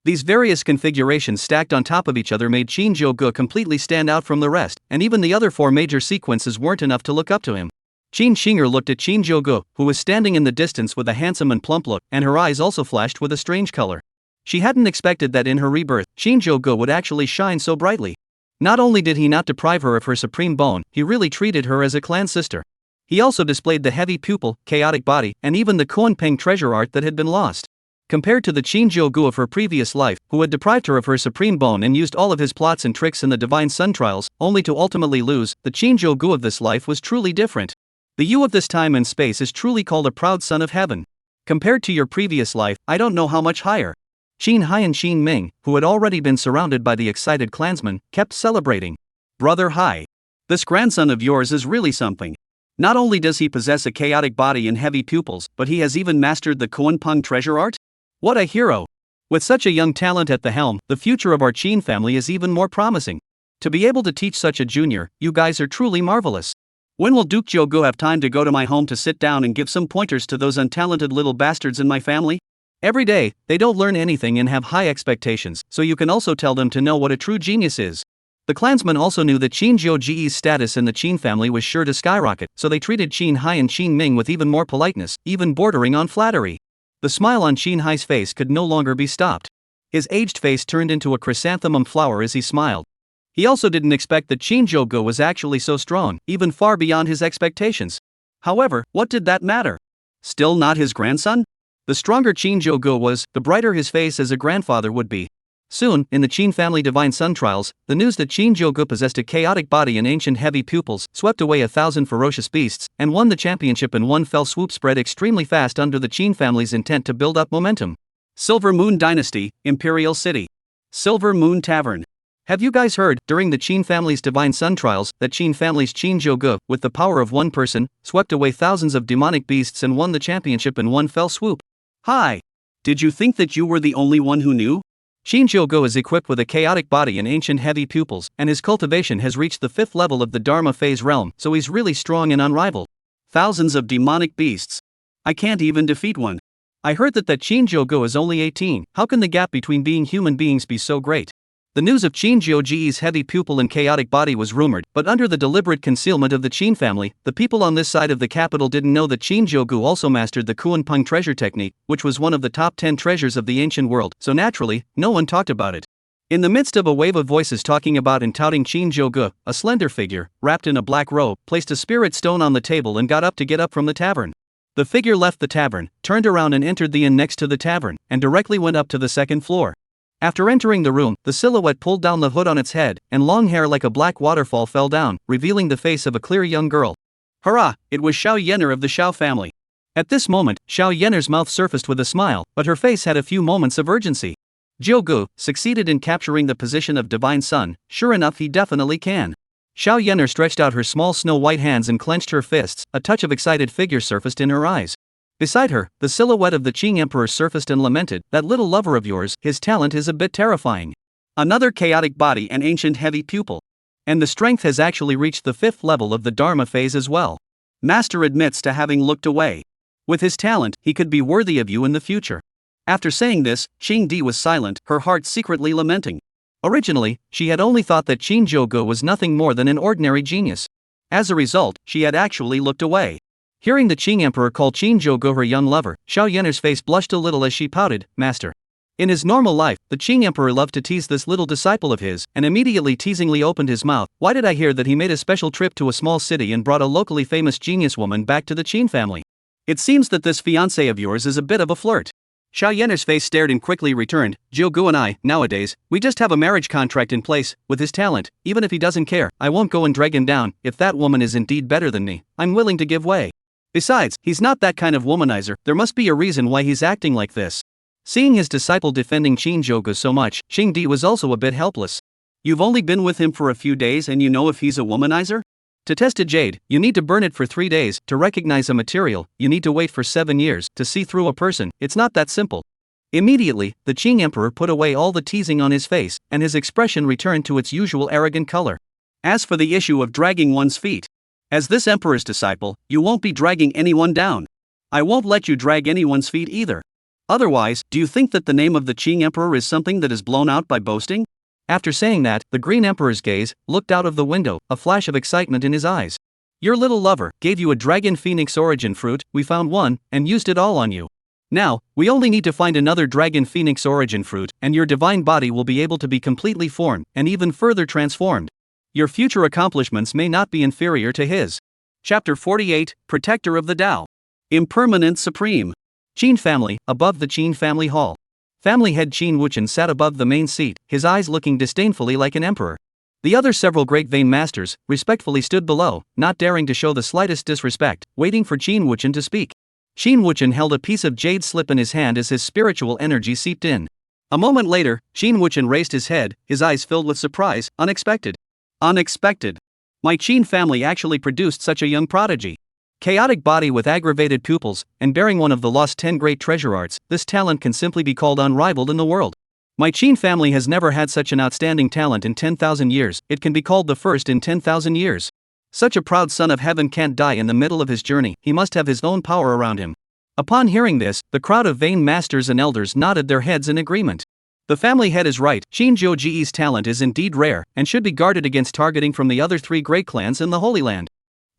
These various configurations stacked on top of each other made Shinjogo completely stand out from the rest, and even the other 4 major sequences weren't enough to look up to him. Qin Shinger looked at Shinjogo, who was standing in the distance with a handsome and plump look, and her eyes also flashed with a strange color. She hadn't expected that in her rebirth, Shinjogo would actually shine so brightly. Not only did he not deprive her of her supreme bone, he really treated her as a clan sister. He also displayed the heavy pupil, chaotic body, and even the Kuan-Peng treasure art that had been lost. Compared to the Shinjogo of her previous life, who had deprived her of her supreme bone and used all of his plots and tricks in the Divine Sun trials, only to ultimately lose, the Shinjogo of this life was truly different. The you of this time and space is truly called a proud son of heaven. Compared to your previous life, I don't know how much higher. Qin Hai and Qin Ming, who had already been surrounded by the excited clansmen, kept celebrating. Brother Hai, this grandson of yours is really something. Not only does he possess a chaotic body and heavy pupils, but he has even mastered the Kuan-Peng treasure art? What a hero! With such a young talent at the helm, the future of our Qin family is even more promising. To be able to teach such a junior, you guys are truly marvelous. When will Duke Jogo have time to go to my home to sit down and give some pointers to those untalented little bastards in my family? Every day, they don't learn anything and have high expectations, so you can also tell them to know what a true genius is. The clansmen also knew that Shinjogo's status in the Qin family was sure to skyrocket, so they treated Qin Hai and Qin Ming with even more politeness, even bordering on flattery. The smile on Qin Hai's face could no longer be stopped. His aged face turned into a chrysanthemum flower as he smiled. He also didn't expect that Shinjogo was actually so strong, even far beyond his expectations. However, what did that matter? Still not his grandson? The stronger Shinjogo was, the brighter his face as a grandfather would be. Soon, in the Qin family Divine Sun trials, the news that Shinjogo possessed a chaotic body and ancient heavy pupils, swept away 1,000 ferocious beasts, and won the championship in one fell swoop spread extremely fast under the Qin family's intent to build up momentum. Silver Moon Dynasty, Imperial City. Silver Moon Tavern. Have you guys heard, during the Qin family's Divine Sun trials, that Qin family's Shinjogo, with the power of one person, swept away thousands of demonic beasts and won the championship in one fell swoop? Hi! Did you think that you were the only one who knew? Shinjogo is equipped with a chaotic body and ancient heavy pupils, and his cultivation has reached the 5th level of the Dharma phase realm, so he's really strong and unrivaled. Thousands of demonic beasts. I can't even defeat one. I heard that Shinjogo is only 18, how can the gap between being human beings be so great? The news of Shinjogo's heavy pupil and chaotic body was rumored, but under the deliberate concealment of the Qin family, the people on this side of the capital didn't know that Shinjogo also mastered the Kuan-Peng treasure technique, which was one of the top 10 treasures of the ancient world, so naturally, no one talked about it. In the midst of a wave of voices talking about and touting Shinjogo, a slender figure, wrapped in a black robe, placed a spirit stone on the table and got up from the tavern. The figure left the tavern, turned around and entered the inn next to the tavern, and directly went up to the 2nd floor. After entering the room, the silhouette pulled down the hood on its head, and long hair like a black waterfall fell down, revealing the face of a clear young girl. Hurrah, it was Xiao Yenner of the Xiao family. At this moment, Xiao Yener's mouth surfaced with a smile, but her face had a few moments of urgency. Jiogu succeeded in capturing the position of Divine Son, sure enough he definitely can. Xiao Yener stretched out her small snow-white hands and clenched her fists, a touch of excited figure surfaced in her eyes. Beside her, the silhouette of the Qing Emperor surfaced and lamented, "That little lover of yours, his talent is a bit terrifying. Another chaotic body and ancient heavy pupil. And the strength has actually reached the 5th level of the Dharma phase as well. Master admits to having looked away. With his talent, he could be worthy of you in the future." After saying this, Qing Di was silent, her heart secretly lamenting. Originally, she had only thought that Shinjogo was nothing more than an ordinary genius. As a result, she had actually looked away. Hearing the Qing Emperor call Shinjogo her young lover, Xiao Yener's face blushed a little as she pouted, "Master." In his normal life, the Qing Emperor loved to tease this little disciple of his, and immediately teasingly opened his mouth. "Why did I hear that he made a special trip to a small city and brought a locally famous genius woman back to the Qin family? It seems that this fiancé of yours is a bit of a flirt." Xiao Yener's face stared and quickly returned, "Jiogu and I, nowadays, we just have a marriage contract in place. With his talent, even if he doesn't care, I won't go and drag him down. If that woman is indeed better than me, I'm willing to give way. Besides, he's not that kind of womanizer, there must be a reason why he's acting like this." Seeing his disciple defending Shinjogo so much, Qing Di was also a bit helpless. "You've only been with him for a few days and you know if he's a womanizer? To test a jade, you need to burn it for 3 days. To recognize a material, you need to wait for 7 years. To see through a person, it's not that simple." Immediately, the Qing Emperor put away all the teasing on his face, and his expression returned to its usual arrogant color. "As for the issue of dragging one's feet, as this emperor's disciple, you won't be dragging anyone down. I won't let you drag anyone's feet either. Otherwise, do you think that the name of the Qing Emperor is something that is blown out by boasting?" After saying that, the Green Emperor's gaze looked out of the window, a flash of excitement in his eyes. "Your little lover gave you a dragon phoenix origin fruit, we found one, and used it all on you. Now, we only need to find another dragon phoenix origin fruit, and your divine body will be able to be completely formed, and even further transformed. Your future accomplishments may not be inferior to his." Chapter 48, Protector of the Tao. Impermanent Supreme. Qin family, above the Qin family hall. Family head Qin Wuchen sat above the main seat, his eyes looking disdainfully like an emperor. The other several great vain masters respectfully stood below, not daring to show the slightest disrespect, waiting for Qin Wuchen to speak. Qin Wuchen held a piece of jade slip in his hand as his spiritual energy seeped in. A moment later, Qin Wuchen raised his head, his eyes filled with surprise. "Unexpected. Unexpected. My Qin family actually produced such a young prodigy. Chaotic body with aggravated pupils, and bearing one of the lost 10 great treasure arts, this talent can simply be called unrivaled in the world. My Qin family has never had such an outstanding talent in 10,000 years, it can be called the first in 10,000 years. Such a proud son of heaven can't die in the middle of his journey, he must have his own power around him." Upon hearing this, the crowd of vain masters and elders nodded their heads in agreement. The family head is right, Shinjogo's talent is indeed rare, and should be guarded against targeting from the other 3 great clans in the Holy Land.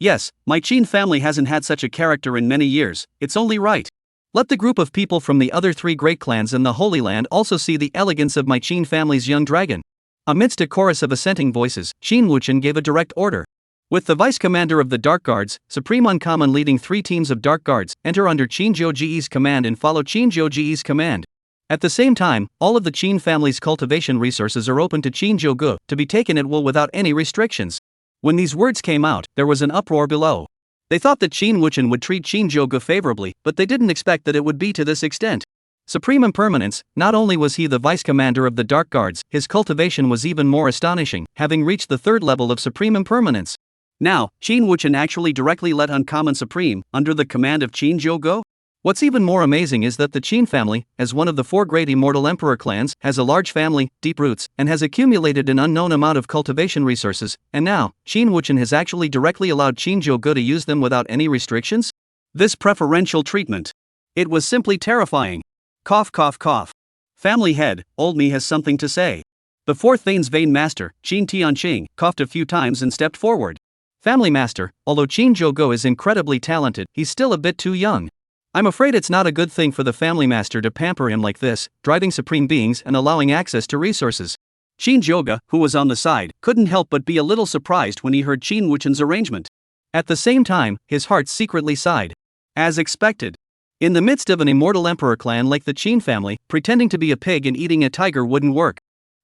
Yes, my Qin family hasn't had such a character in many years, it's only right. Let the group of people from the other 3 great clans in the Holy Land also see the elegance of my Qin family's young dragon. Amidst a chorus of assenting voices, Qin Wuchen gave a direct order. "With the vice commander of the Dark Guards, Supreme Uncommon leading 3 teams of Dark Guards, enter under Shinjogo's command and follow Shinjogo's command. At the same time, all of the Qin family's cultivation resources are open to Shinjogo, to be taken at will without any restrictions." When these words came out, there was an uproar below. They thought that Qin Wuchen would treat Shinjogo favorably, but they didn't expect that it would be to this extent. Supreme Impermanence, not only was he the vice commander of the Dark Guards, his cultivation was even more astonishing, having reached the 3rd level of Supreme Impermanence. Now, Qin Wuchen actually directly led Uncommon Supreme, under the command of Shinjogo? What's even more amazing is that the Qin family, as one of the 4 great immortal emperor clans, has a large family, deep roots, and has accumulated an unknown amount of cultivation resources, and now, Qin Wuchen has actually directly allowed Shinjogo to use them without any restrictions? This preferential treatment. It was simply terrifying. Cough cough cough. Family head, old me has something to say. The 4th Thane's vain master, Qin Tianqing, coughed a few times and stepped forward. Family master, although Shinjogo is incredibly talented, he's still a bit too young. I'm afraid it's not a good thing for the family master to pamper him like this, driving supreme beings and allowing access to resources. Shinjogo, who was on the side, couldn't help but be a little surprised when he heard Qin Wuchen's arrangement. At the same time, his heart secretly sighed. As expected. In the midst of an immortal emperor clan like the Qin family, pretending to be a pig and eating a tiger wouldn't work.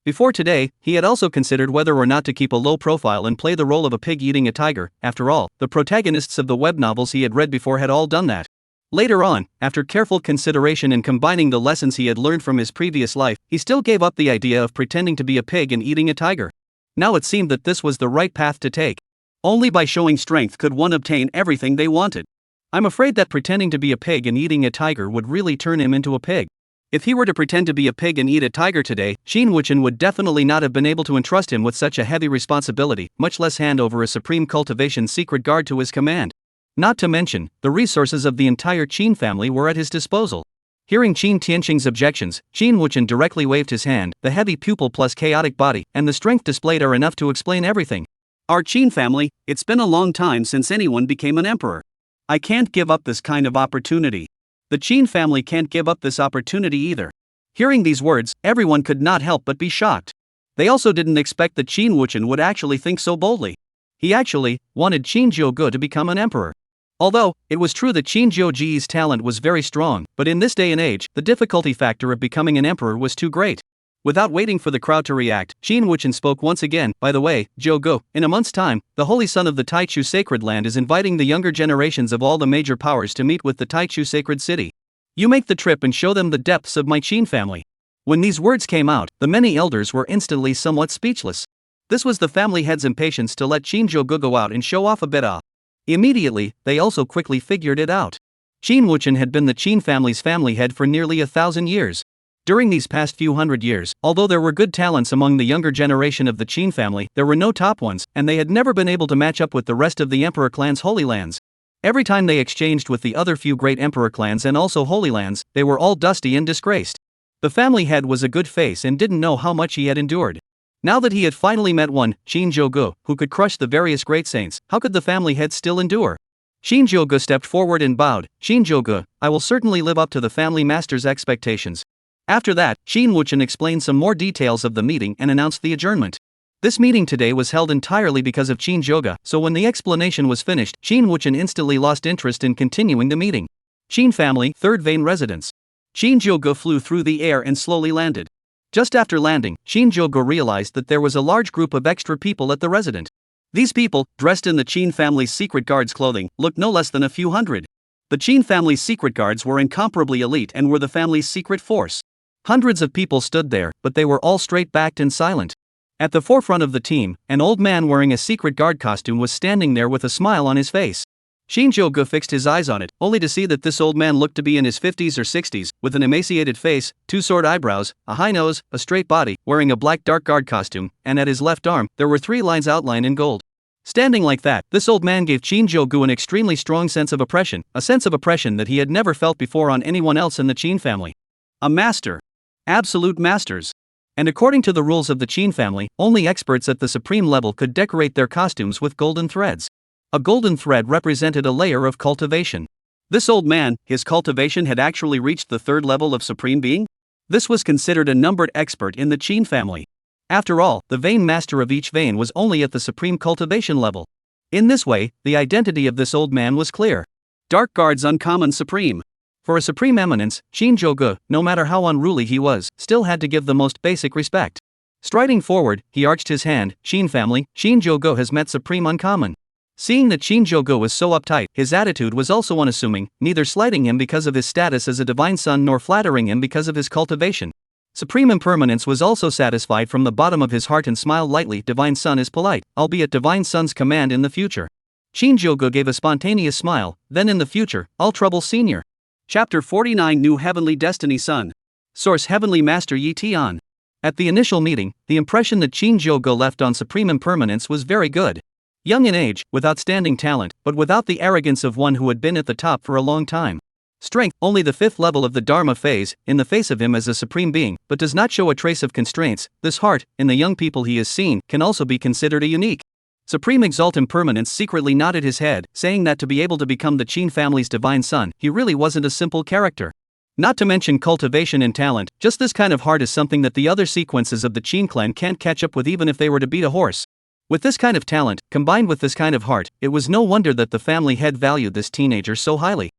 Before today, he had also considered whether or not to keep a low profile and play the role of a pig eating a tiger. After all, the protagonists of the web novels he had read before had all done that. Later on, after careful consideration and combining the lessons he had learned from his previous life, he still gave up the idea of pretending to be a pig and eating a tiger. Now it seemed that this was the right path to take. Only by showing strength could one obtain everything they wanted. I'm afraid that pretending to be a pig and eating a tiger would really turn him into a pig. If he were to pretend to be a pig and eat a tiger today, Qin Wuchen would definitely not have been able to entrust him with such a heavy responsibility, much less hand over a supreme cultivation secret guard to his command. Not to mention, the resources of the entire Qin family were at his disposal. Hearing Qin Tianqing's objections, Qin Wuchen directly waved his hand. The heavy pupil plus chaotic body and the strength displayed are enough to explain everything. Our Qin family, it's been a long time since anyone became an emperor. I can't give up this kind of opportunity. The Qin family can't give up this opportunity either. Hearing these words, everyone could not help but be shocked. They also didn't expect that Qin Wuchen would actually think so boldly. He actually wanted Shinjogo to become an emperor. Although, it was true that Shinjogo's talent was very strong, but in this day and age, the difficulty factor of becoming an emperor was too great. Without waiting for the crowd to react, Qin Wuchen spoke once again. By the way, Jogo, in a month's time, the Holy Son of the Taichu Sacred Land is inviting the younger generations of all the major powers to meet with the Taichu Sacred City. You make the trip and show them the depths of my Qin family. When these words came out, the many elders were instantly somewhat speechless. This was the family head's impatience to let Shinjogo go out and show off a bit off. Immediately, they also quickly figured it out. Qin Wuchen had been the Qin family's family head for nearly 1,000 years. During these past few hundred years, although there were good talents among the younger generation of the Qin family, there were no top ones, and they had never been able to match up with the rest of the Emperor clan's Holy Lands. Every time they exchanged with the other few great Emperor clans and also Holy Lands, they were all dusty and disgraced. The family head was a good face and didn't know how much he had endured. Now that he had finally met one, Shinjogo, who could crush the various great saints, how could the family head still endure? Shinjogo stepped forward and bowed. Shinjogo, I will certainly live up to the family master's expectations. After that, Qin Wuchen explained some more details of the meeting and announced the adjournment. This meeting today was held entirely because of Shinjogo, so when the explanation was finished, Qin Wuchen instantly lost interest in continuing the meeting. Qin family, 3rd Vein residence. Shinjogo flew through the air and slowly landed. Just after landing, Shinjogo realized that there was a large group of extra people at the residence. These people, dressed in the Qin family's secret guards clothing, looked no less than a few hundred. The Qin family's secret guards were incomparably elite and were the family's secret force. Hundreds of people stood there, but they were all straight-backed and silent. At the forefront of the team, an old man wearing a secret guard costume was standing there with a smile on his face. Shinjogo fixed his eyes on it, only to see that this old man looked to be in his 50s or 60s, with an emaciated face, 2 sword eyebrows, a high nose, a straight body, wearing a black dark guard costume, and at his left arm, there were 3 lines outlined in gold. Standing like that, this old man gave Shinjogo an extremely strong sense of oppression, a sense of oppression that he had never felt before on anyone else in the Qin family. A master. Absolute masters. And according to the rules of the Qin family, only experts at the supreme level could decorate their costumes with golden threads. A golden thread represented a layer of cultivation. This old man, his cultivation had actually reached the 3rd level of supreme being? This was considered a numbered expert in the Qin family. After all, the vein master of each vein was only at the supreme cultivation level. In this way, the identity of this old man was clear. Dark Guard's uncommon supreme. For a supreme eminence, Shinjogo, no matter how unruly he was, still had to give the most basic respect. Striding forward, he arched his hand. Qin family, Shinjogo has met supreme uncommon. Seeing that Shinjogo was so uptight, his attitude was also unassuming, neither slighting him because of his status as a divine son nor flattering him because of his cultivation. Supreme Impermanence was also satisfied from the bottom of his heart and smiled lightly. Divine Son is polite, I'll be at Divine Son's command in the future. Shinjogo gave a spontaneous smile. Then in the future, I'll trouble Senior. Chapter 49 New Heavenly Destiny Sun. Source Heavenly Master Yi Tian. At the initial meeting, the impression that Shinjogo left on Supreme Impermanence was very good. Young in age, with outstanding talent, but without the arrogance of one who had been at the top for a long time. Strength, only the 5th level of the Dharma phase, in the face of him as a supreme being, but does not show a trace of constraints. This heart, in the young people he has seen, can also be considered a unique. Supreme Exalt Impermanence secretly nodded his head, saying that to be able to become the Qin family's divine son, he really wasn't a simple character. Not to mention cultivation and talent, just this kind of heart is something that the other sequences of the Qin clan can't catch up with even if they were to beat a horse. With this kind of talent, combined with this kind of heart, it was no wonder that the family head valued this teenager so highly.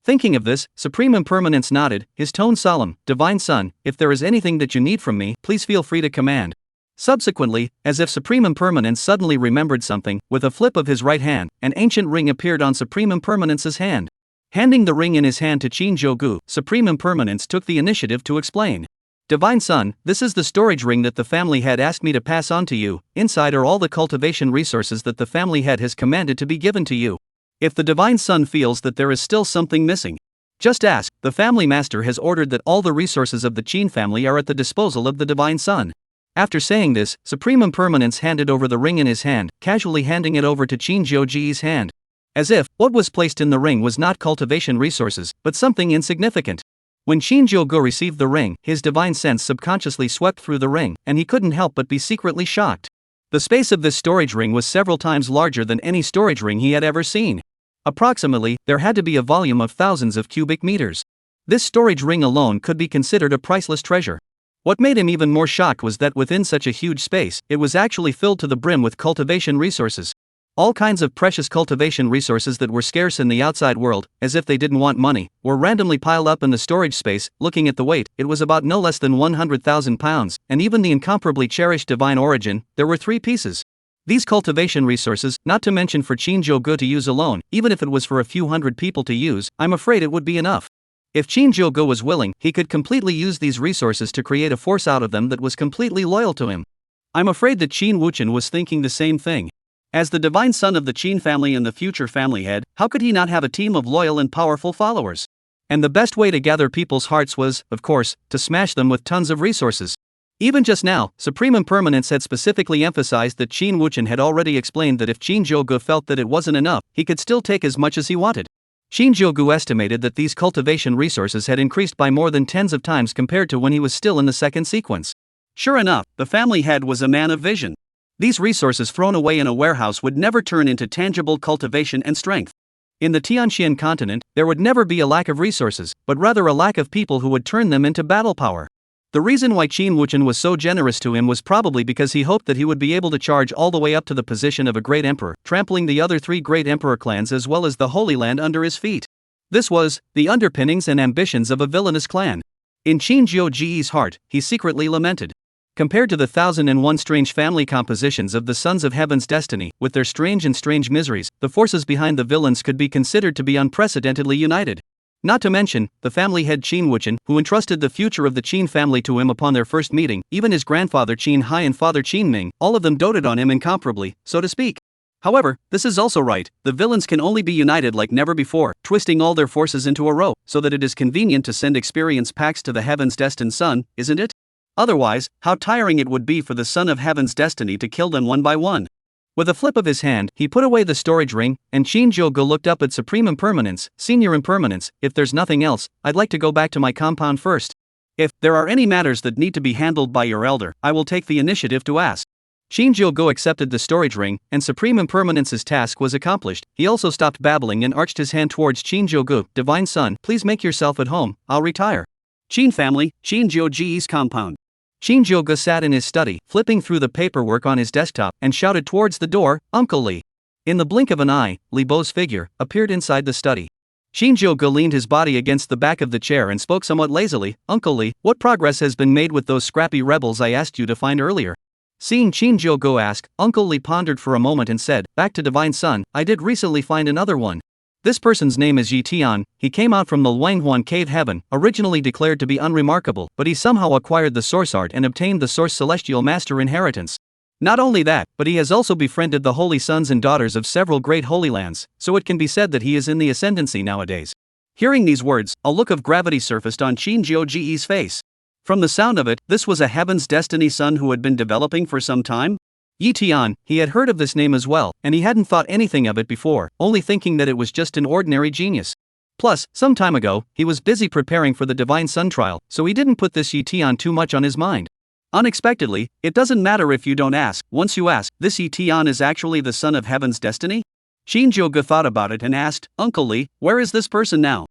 Thinking of this, Supreme Impermanence nodded, his tone solemn. Divine Son, if there is anything that you need from me, please feel free to command. Subsequently, as if Supreme Impermanence suddenly remembered something, with a flip of his right hand, an ancient ring appeared on Supreme Impermanence's hand. Handing the ring in his hand to Shinjogo, Supreme Impermanence took the initiative to explain. Divine Son, this is the storage ring that the family head asked me to pass on to you. Inside are all the cultivation resources that the family head has commanded to be given to you. If the Divine Son feels that there is still something missing, just ask. The family master has ordered that all the resources of the Qin family are at the disposal of the Divine Son. After saying this, Supreme Impermanence handed over the ring in his hand, casually handing it over to Shinjogo's hand. As if, what was placed in the ring was not cultivation resources, but something insignificant. When Shinjogo received the ring, his divine sense subconsciously swept through the ring, and he couldn't help but be secretly shocked. The space of this storage ring was several times larger than any storage ring he had ever seen. Approximately, there had to be a volume of thousands of cubic meters. This storage ring alone could be considered a priceless treasure. What made him even more shocked was that within such a huge space, it was actually filled to the brim with cultivation resources. All kinds of precious cultivation resources that were scarce in the outside world, as if they didn't want money, were randomly piled up in the storage space. Looking at the weight, it was about no less than 100,000 pounds, and even the incomparably cherished divine origin, there were 3 pieces. These cultivation resources, not to mention for Shinjogo to use alone, even if it was for a few hundred people to use, I'm afraid it would be enough. If Shinjogo was willing, he could completely use these resources to create a force out of them that was completely loyal to him. I'm afraid that Qin Wuchen was thinking the same thing. As the divine son of the Qin family and the future family head, how could he not have a team of loyal and powerful followers? And the best way to gather people's hearts was, of course, to smash them with tons of resources. Even just now, Supreme Impermanence had specifically emphasized that Qin Wuchen had already explained that if Shinjogo felt that it wasn't enough, he could still take as much as he wanted. Shinjogo estimated that these cultivation resources had increased by more than tens of times compared to when he was still in the second sequence. Sure enough, the family head was a man of vision. These resources thrown away in a warehouse would never turn into tangible cultivation and strength. In the Tianxian continent, there would never be a lack of resources, but rather a lack of people who would turn them into battle power. The reason why Qin Wuchen was so generous to him was probably because he hoped that he would be able to charge all the way up to the position of a great emperor, trampling the other 3 great emperor clans as well as the Holy Land under his feet. This was the underpinnings and ambitions of a villainous clan. In Shinjogo's heart, he secretly lamented. Compared to the 1001 strange family compositions of the Sons of Heaven's destiny, with their strange miseries, the forces behind the villains could be considered to be unprecedentedly united. Not to mention, the family head Qin Wuchen, who entrusted the future of the Qin family to him upon their first meeting, even his grandfather Qin Hai and father Qin Ming, all of them doted on him incomparably, so to speak. However, this is also right, the villains can only be united like never before, twisting all their forces into a row, so that it is convenient to send experience packs to the Heaven's destined son, isn't it? Otherwise, how tiring it would be for the Son of Heaven's destiny to kill them one by one. With a flip of his hand, he put away the storage ring, and Shinjogo looked up at Supreme Impermanence. Senior Impermanence, if there's nothing else, I'd like to go back to my compound first. If there are any matters that need to be handled by your elder, I will take the initiative to ask. Shinjogo accepted the storage ring, and Supreme Impermanence's task was accomplished. He also stopped babbling and arched his hand towards Shinjogo. Divine Son, please make yourself at home, I'll retire. Qin family, Shinjogo's compound. Shinjogo sat in his study, flipping through the paperwork on his desktop, and shouted towards the door, Uncle Li. In the blink of an eye, Li Bo's figure appeared inside the study. Shinjogo leaned his body against the back of the chair and spoke somewhat lazily, Uncle Li, what progress has been made with those scrappy rebels I asked you to find earlier? Seeing Shinjogo ask, Uncle Li pondered for a moment and said, back to Divine Son, I did recently find another one. This person's name is Yi Tian. He came out from the Luanghuan Cave Heaven, originally declared to be unremarkable, but he somehow acquired the source art and obtained the source celestial master inheritance. Not only that, but he has also befriended the holy sons and daughters of several great holy lands, so it can be said that he is in the ascendancy nowadays. Hearing these words, a look of gravity surfaced on Shinjogo's face. From the sound of it, this was a Heaven's Destiny son who had been developing for some time? Yi Tian, he had heard of this name as well, and he hadn't thought anything of it before, only thinking that it was just an ordinary genius. Plus, some time ago, he was busy preparing for the Divine Sun trial, so he didn't put this Yi Tian too much on his mind. Unexpectedly, it doesn't matter if you don't ask, once you ask, this Yi Tian is actually the son of Heaven's Destiny? Shinjogo thought about it and asked, Uncle Li, where is this person now?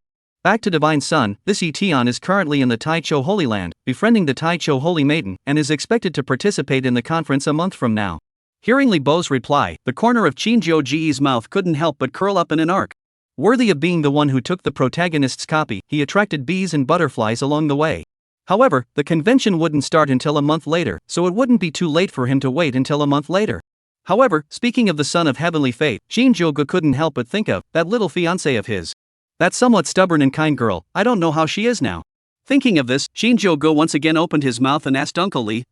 Back to Divine Sun, this Yi Tian is currently in the Taicho Holy Land, befriending the Taicho Holy Maiden, and is expected to participate in the conference a month from now. Hearing Li Bo's reply, the corner of Shinjogo's mouth couldn't help but curl up in an arc. Worthy of being the one who took the protagonist's copy, he attracted bees and butterflies along the way. However, the convention wouldn't start until a month later, so it wouldn't be too late for him to wait until a month later. However, speaking of the son of heavenly fate, Shinjogo couldn't help but think of that little fiancée of his. That somewhat stubborn and kind girl, I don't know how she is now. Thinking of this, Shinjogo once again opened his mouth and asked Uncle Li,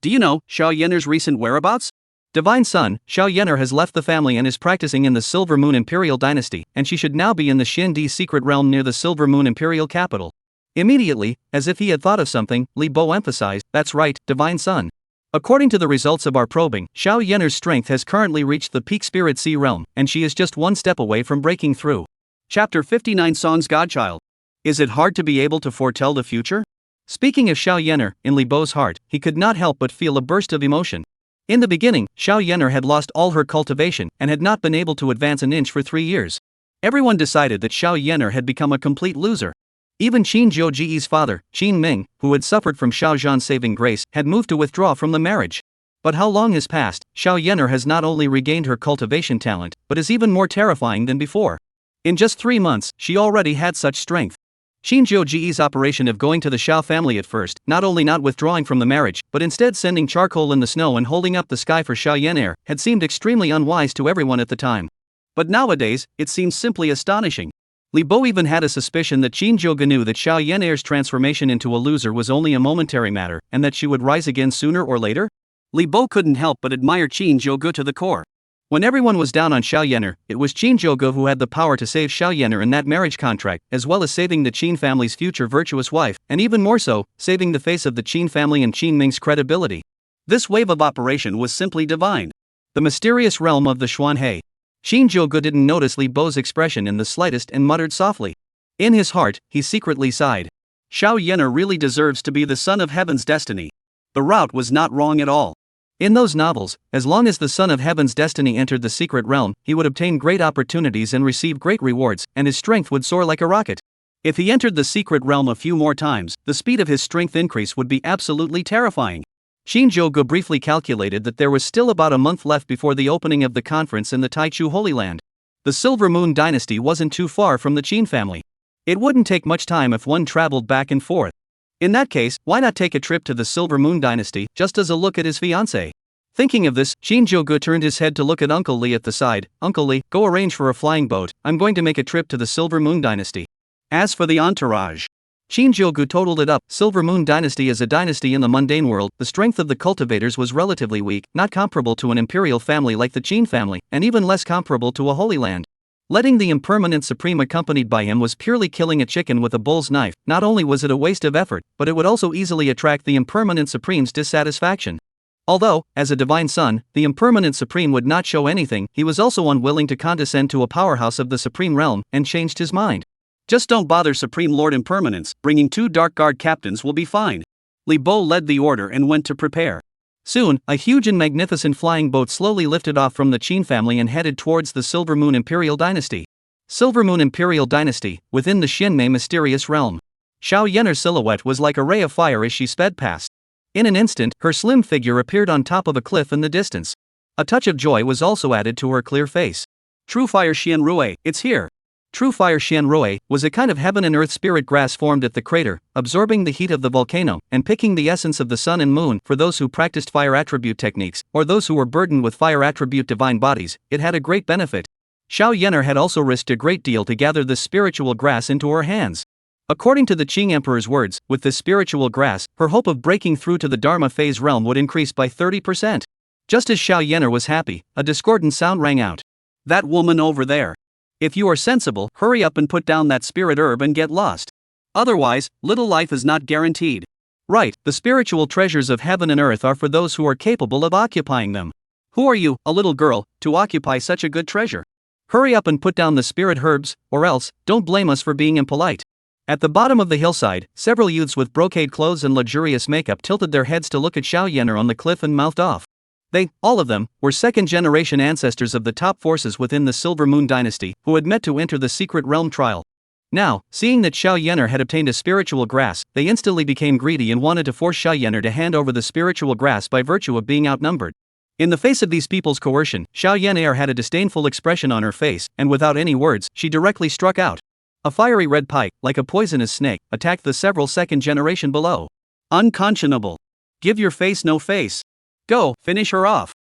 do you know Xiao Yener's recent whereabouts? Divine Son, Xiao Yener has left the family and is practicing in the Silver Moon Imperial Dynasty, and she should now be in the Xindi secret realm near the Silver Moon Imperial capital. Immediately, as if he had thought of something, Li Bo emphasized, that's right, Divine Son. According to the results of our probing, Xiao Yener's strength has currently reached the peak Spirit Sea realm, and she is just one step away from breaking through. Chapter 59 Song's Godchild. Is it hard to be able to foretell the future? Speaking of Xiao Yener, in Li Bo's heart, he could not help but feel a burst of emotion. In the beginning, Xiao Yener had lost all her cultivation and had not been able to advance an inch for 3 years. Everyone decided that Xiao Yener had become a complete loser. Even Shinjogo's father, Qin Ming, who had suffered from Xiao Zhan's saving grace, had moved to withdraw from the marriage. But how long has passed, Xiao Yener has not only regained her cultivation talent, but is even more terrifying than before. In just 3 months, she already had such strength. Shinjogo's operation of going to the Xiao family at first, not only not withdrawing from the marriage, but instead sending charcoal in the snow and holding up the sky for Xiao Yener, had seemed extremely unwise to everyone at the time. But nowadays, it seems simply astonishing. Li Bo even had a suspicion that Shinjogo knew that Xiao Yener's transformation into a loser was only a momentary matter, and that she would rise again sooner or later. Li Bo couldn't help but admire Shinjogo to the core. When everyone was down on Xiao Yener, it was Shinjogo who had the power to save Xiao Yener in that marriage contract, as well as saving the Qin family's future virtuous wife, and even more so, saving the face of the Qin family and Qin Ming's credibility. This wave of operation was simply divine. The mysterious realm of the Xuanhe. Shinjogo didn't notice Li Bo's expression in the slightest and muttered softly. In his heart, he secretly sighed. Xiao Yener really deserves to be the son of heaven's destiny. The route was not wrong at all. In those novels, as long as the son of heaven's destiny entered the secret realm, he would obtain great opportunities and receive great rewards, and his strength would soar like a rocket. If he entered the secret realm a few more times, the speed of his strength increase would be absolutely terrifying. Shinjogo briefly calculated that there was still about a month left before the opening of the conference in the Taicho Holy Land. The Silver Moon dynasty wasn't too far from the Qin family. It wouldn't take much time if one traveled back and forth. In that case, why not take a trip to the Silver Moon dynasty, just as a look at his fiancée? Thinking of this, Shinjogo turned his head to look at Uncle Li at the side. Uncle Li, go arrange for a flying boat, I'm going to make a trip to the Silver Moon dynasty. As for the entourage, Shinjogo totaled it up. Silver Moon dynasty is a dynasty in the mundane world. The strength of the cultivators was relatively weak, not comparable to an imperial family like the Qin family, and even less comparable to a Holy Land. Letting the impermanent supreme accompanied by him was purely killing a chicken with a bull's knife. Not only was it a waste of effort, but it would also easily attract the impermanent supreme's dissatisfaction. Although, as a divine son, the impermanent supreme would not show anything, he was also unwilling to condescend to a powerhouse of the supreme realm, and changed his mind. Just don't bother Supreme Lord Impermanence, bringing 2 Dark Guard captains will be fine. Li Bo led the order and went to prepare. Soon, a huge and magnificent flying boat slowly lifted off from the Qin family and headed towards the Silver Moon Imperial Dynasty. Silver Moon Imperial Dynasty, within the Xinmei mysterious realm. Xiao Yener's silhouette was like a ray of fire as she sped past. In an instant, her slim figure appeared on top of a cliff in the distance. A touch of joy was also added to her clear face. True Fire Xianrui, it's here. True Fire Xianrui was a kind of heaven and earth spirit grass formed at the crater, absorbing the heat of the volcano, and picking the essence of the sun and moon. For those who practiced fire attribute techniques, or those who were burdened with fire attribute divine bodies, it had a great benefit. Xiao Yener had also risked a great deal to gather this spiritual grass into her hands. According to the Qing Emperor's words, with this spiritual grass, her hope of breaking through to the Dharma phase realm would increase by 30%. Just as Xiao Yener was happy, a discordant sound rang out. That woman over there. If you are sensible, hurry up and put down that spirit herb and get lost. Otherwise, little life is not guaranteed. Right, the spiritual treasures of heaven and earth are for those who are capable of occupying them. Who are you, a little girl, to occupy such a good treasure? Hurry up and put down the spirit herbs, or else, don't blame us for being impolite. At the bottom of the hillside, several youths with brocade clothes and luxurious makeup tilted their heads to look at Xiao Yener on the cliff and mouthed off. They, all of them, were second-generation ancestors of the top forces within the Silver Moon dynasty, who had met to enter the secret realm trial. Now, seeing that Xiao Yener had obtained a spiritual grass, they instantly became greedy and wanted to force Xiao Yener to hand over the spiritual grass by virtue of being outnumbered. In the face of these people's coercion, Xiao Yener had a disdainful expression on her face, and without any words, she directly struck out. A fiery red pike, like a poisonous snake, attacked the several second generation below. Unconscionable. Give your face no face. Go, finish her off.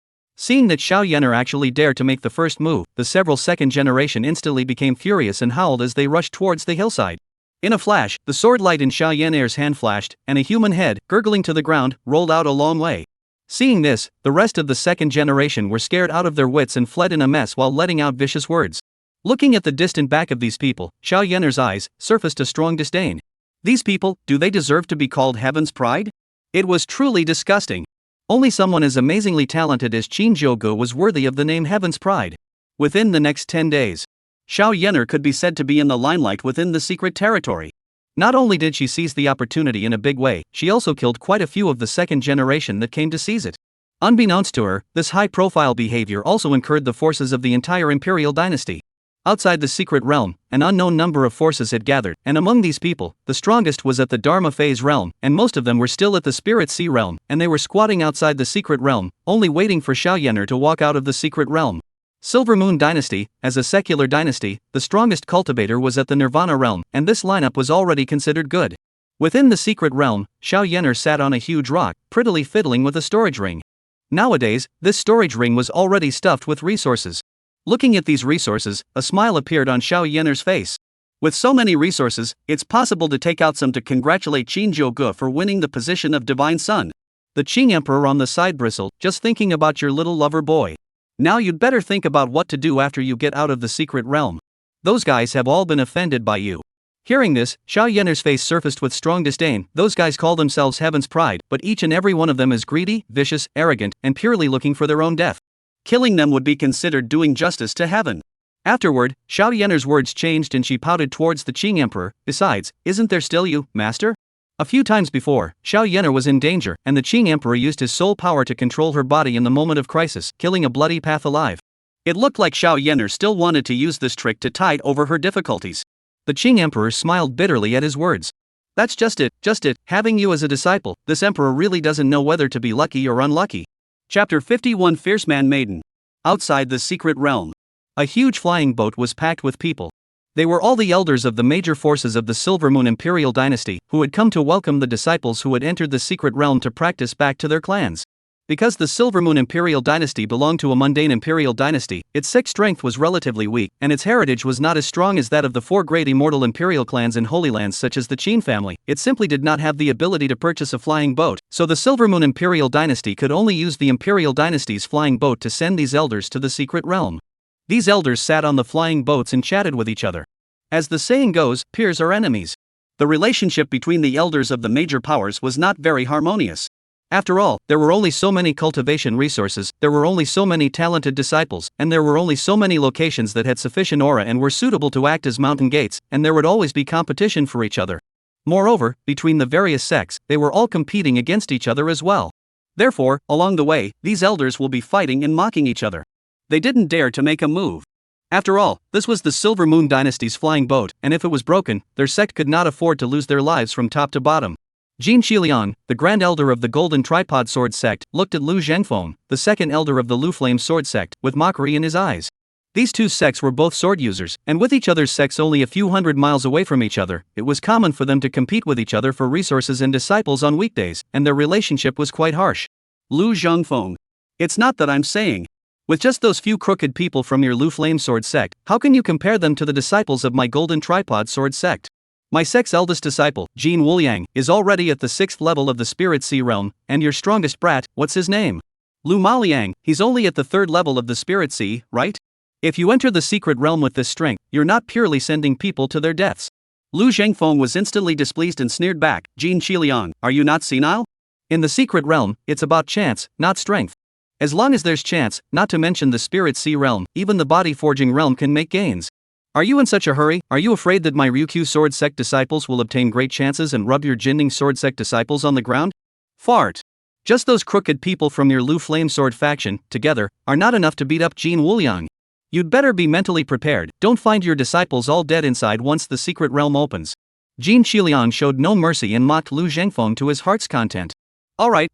Seeing that Xiao Yener actually dared to make the first move, the several second generation instantly became furious and howled as they rushed towards the hillside. In a flash, the sword light in Xiao Yener's hand flashed, and a human head, gurgling to the ground, rolled out a long way. Seeing this, the rest of the second generation were scared out of their wits and fled in a mess while letting out vicious words. Looking at the distant back of these people, Xiao Yener's eyes surfaced a strong disdain. These people, do they deserve to be called Heaven's Pride? It was truly disgusting. Only someone as amazingly talented as Shinjogo was worthy of the name Heaven's Pride. Within the next 10 days, Xiao Yener could be said to be in the limelight within the secret territory. Not only did she seize the opportunity in a big way, she also killed quite a few of the second generation that came to seize it. Unbeknownst to her, this high-profile behavior also incurred the forces of the entire imperial dynasty. Outside the secret realm, an unknown number of forces had gathered, and among these people, the strongest was at the Dharma phase realm, and most of them were still at the Spirit Sea realm, and they were squatting outside the secret realm, only waiting for Xiao Yener to walk out of the secret realm. Silver Moon Dynasty, as a secular dynasty, the strongest cultivator was at the Nirvana realm, and this lineup was already considered good. Within the secret realm, Xiao Yener sat on a huge rock, prettily fiddling with a storage ring. Nowadays, this storage ring was already stuffed with resources. Looking at these resources, a smile appeared on Xiao Yener's face. With so many resources, it's possible to take out some to congratulate Shinjogo for winning the position of Divine Son. The Qing Emperor on the side bristled, just thinking about your little lover boy. Now you'd better think about what to do after you get out of the secret realm. Those guys have all been offended by you. Hearing this, Xiao Yener's face surfaced with strong disdain. Those guys call themselves Heaven's Pride, but each and every one of them is greedy, vicious, arrogant, and purely looking for their own death. Killing them would be considered doing justice to heaven. Afterward, Xiao Yener's words changed and she pouted towards the Qing Emperor. Besides, isn't there still you, master? A few times before, Xiao Yener was in danger, and the Qing Emperor used his soul power to control her body in the moment of crisis, killing a bloody path alive. It looked like Xiao Yener still wanted to use this trick to tide over her difficulties. The Qing Emperor smiled bitterly at his words. That's just it, having you as a disciple, this emperor really doesn't know whether to be lucky or unlucky. Chapter 51 Fierce Man Maiden. Outside the secret realm, a huge flying boat was packed with people. They were all the elders of the major forces of the Silver Moon Imperial Dynasty, who had come to welcome the disciples who had entered the secret realm to practice back to their clans. Because the Silver Moon Imperial Dynasty belonged to a mundane imperial dynasty, its sex strength was relatively weak, and its heritage was not as strong as that of the four great immortal imperial clans in Holy Lands such as the Qing family. It simply did not have the ability to purchase a flying boat, so the Silver Moon Imperial Dynasty could only use the Imperial Dynasty's flying boat to send these elders to the secret realm. These elders sat on the flying boats and chatted with each other. As the saying goes, peers are enemies. The relationship between the elders of the major powers was not very harmonious. After all, there were only so many cultivation resources, there were only so many talented disciples, and there were only so many locations that had sufficient aura and were suitable to act as mountain gates, and there would always be competition for each other. Moreover, between the various sects, they were all competing against each other as well. Therefore, along the way, these elders will be fighting and mocking each other. They didn't dare to make a move. After all, this was the Silver Moon Dynasty's flying boat, and if it was broken, their sect could not afford to lose their lives from top to bottom. Jin Shiliang, the Grand Elder of the Golden Tripod Sword Sect, looked at Lu Zhengfeng, the second Elder of the Lu Flame Sword Sect, with mockery in his eyes. These two sects were both sword users, and with each other's sects only a few hundred miles away from each other, it was common for them to compete with each other for resources and disciples on weekdays, and their relationship was quite harsh. Lu Zhengfeng. It's not that I'm saying. With just those few crooked people from your Lu Flame Sword Sect, how can you compare them to the disciples of my Golden Tripod Sword Sect? My sect's eldest disciple, Jin Wuliang, is already at the 6th level of the Spirit Sea realm, and your strongest brat, what's his name? Lu Maliang, he's only at the 3rd level of the Spirit Sea, right? If you enter the secret realm with this strength, you're not purely sending people to their deaths. Lu Zhengfeng was instantly displeased and sneered back, Jin Shiliang, are you not senile? In the secret realm, it's about chance, not strength. As long as there's chance, not to mention the Spirit Sea realm, even the body forging realm can make gains. Are you in such a hurry? Are you afraid that my Ryukyu Sword Sect disciples will obtain great chances and rub your Jinning Sword Sect disciples on the ground? Fart. Just those crooked people from your Lu Flame Sword faction, together, are not enough to beat up Jin Wuliang. You'd better be mentally prepared, don't find your disciples all dead inside once the secret realm opens. Jin Shiliang showed no mercy and mocked Lu Zhengfeng to his heart's content. Alright,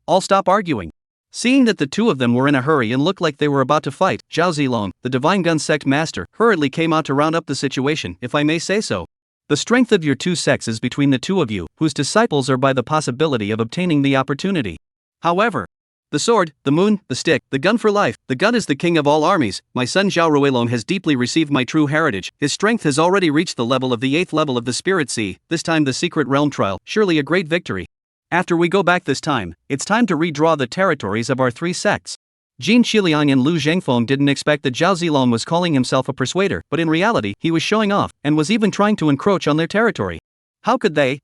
I'll stop arguing. Seeing that the two of them were in a hurry and looked like they were about to fight, Zhao Zilong, the Divine Gun Sect Master, hurriedly came out to round up the situation, if I may say so. The strength of your two sects is between the two of you, whose disciples are by the possibility of obtaining the opportunity. However, The sword, the moon, the stick, the gun for life. The gun is the king of all armies. My son Zhao Ruilong has deeply received my true heritage. His strength has already reached the level of the 8th level of the Spirit Sea, this time the Secret Realm trial, surely a great victory. After we go back this time, it's time to redraw the territories of our 3 sects. Jin Qiliang and Lu Zhengfeng didn't expect that Zhao Zilong was calling himself a persuader, but in reality, he was showing off, and was even trying to encroach on their territory. How could they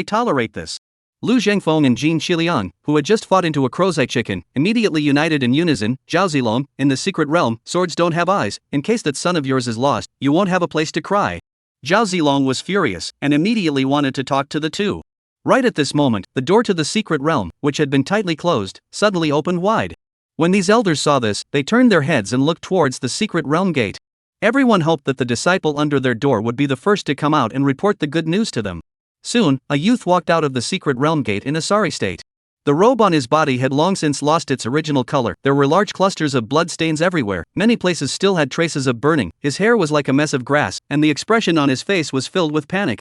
tolerate this? Lu Zhengfeng and Jin Qiliang, who had just fought into a crow's eye chicken, immediately united in unison. Zhao Zilong, in the secret realm, swords don't have eyes. In case that son of yours is lost, you won't have a place to cry. Zhao Zilong was furious, and immediately wanted to talk to the two. Right at this moment, the door to the secret realm, which had been tightly closed, suddenly opened wide. When these elders saw this, they turned their heads and looked towards the secret realm gate. Everyone hoped that the disciple under their door would be the first to come out and report the good news to them. Soon, a youth walked out of the secret realm gate in a sorry state. The robe on his body had long since lost its original color. There were large clusters of blood stains everywhere. Many places still had traces of burning. His hair was like a mess of grass, and the expression on his face was filled with panic.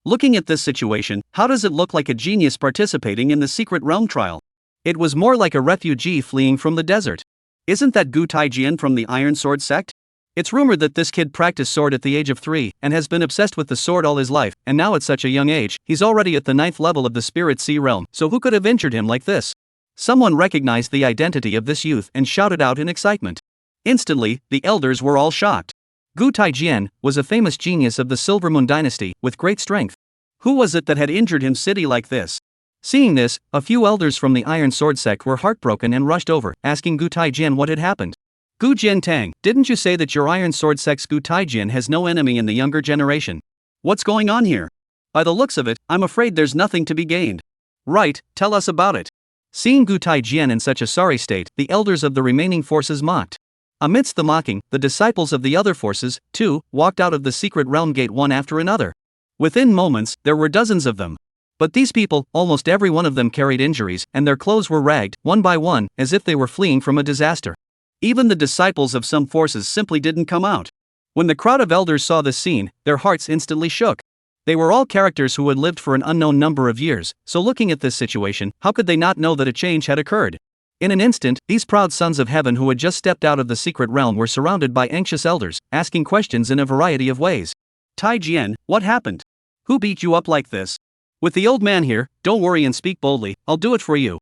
Looking at this situation, how does it look like a genius participating in the secret realm trial? It was more like a refugee fleeing from the desert. Isn't that Gu Taijian from the Iron Sword sect? It's rumored that this kid practiced sword at the age of 3 and has been obsessed with the sword all his life, and now at such a young age, he's already at the 9th level of the Spirit Sea realm, so who could have injured him like this? Someone recognized the identity of this youth and shouted out in excitement. Instantly, the elders were all shocked. Gu Taijian was a famous genius of the Silver Moon dynasty, with great strength. Who was it that had injured him city like this? Seeing this, a few elders from the Iron Sword sect were heartbroken and rushed over, asking Gu Taijian what had happened. Gu Jiantang, didn't you say that your Iron Sword sect's Gu Taijian has no enemy in the younger generation? What's going on here? By the looks of it, I'm afraid there's nothing to be gained. Right, tell us about it. Seeing Gu Taijian in such a sorry state, the elders of the remaining forces mocked. Amidst the mocking, the disciples of the other forces, too, walked out of the secret realm gate one after another. Within moments, there were dozens of them. But these people, almost every one of them carried injuries, and their clothes were ragged, one by one, as if they were fleeing from a disaster. Even the disciples of some forces simply didn't come out. When the crowd of elders saw this scene, their hearts instantly shook. They were all characters who had lived for an unknown number of years, so looking at this situation, how could they not know that a change had occurred? In an instant, these proud sons of heaven who had just stepped out of the secret realm were surrounded by anxious elders, asking questions in a variety of ways. Taijian, what happened? Who beat you up like this? With the old man here, don't worry and speak boldly, I'll do it for you.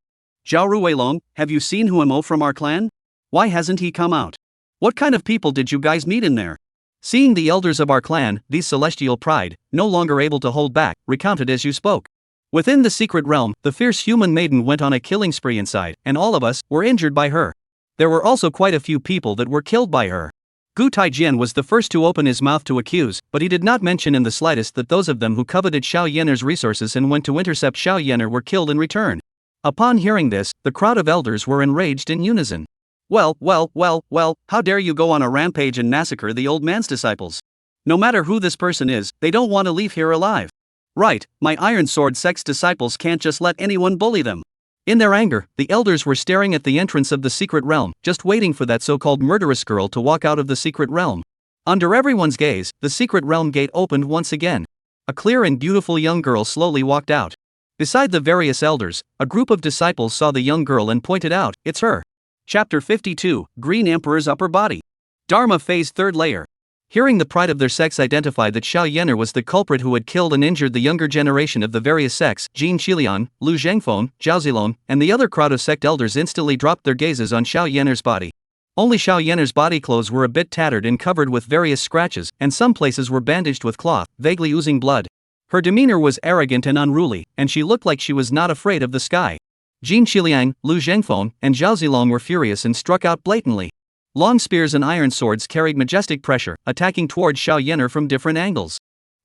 Zhao Ruilong, have you seen Huemo from our clan? Why hasn't he come out? What kind of people did you guys meet in there? Seeing the elders of our clan, these celestial pride, no longer able to hold back, recounted as you spoke. Within the secret realm, the fierce human maiden went on a killing spree inside, and all of us were injured by her. There were also quite a few people that were killed by her. Gu Taijian was the first to open his mouth to accuse, but he did not mention in the slightest that those of them who coveted Xiao Yener's resources and went to intercept Xiao Yener were killed in return. Upon hearing this, the crowd of elders were enraged in unison. Well, how dare you go on a rampage and massacre the old man's disciples? No matter who this person is, they don't want to leave here alive. Right, my Iron Sword sect's disciples can't just let anyone bully them. In their anger, the elders were staring at the entrance of the secret realm, just waiting for that so-called murderous girl to walk out of the secret realm. Under everyone's gaze, the secret realm gate opened once again. A clear and beautiful young girl slowly walked out. Beside the various elders, a group of disciples saw the young girl and pointed out, it's her. Chapter 52, Green Emperor's Upper Body. Dharma Phase 3rd Layer. Hearing the pride of their sects identify that Xiao Yener was the culprit who had killed and injured the younger generation of the various sects, Jin Qiliang, Lu Zhengfeng, Zhao Zilong, and the other crowd of sect elders instantly dropped their gazes on Xiao Yener's body. Only Xiao Yener's body clothes were a bit tattered and covered with various scratches, and some places were bandaged with cloth, vaguely oozing blood. Her demeanor was arrogant and unruly, and she looked like she was not afraid of the sky. Jin Qiliang, Lu Zhengfeng, and Zhao Zilong were furious and struck out blatantly. Long spears and iron swords carried majestic pressure, attacking towards Xiao Yener from different angles.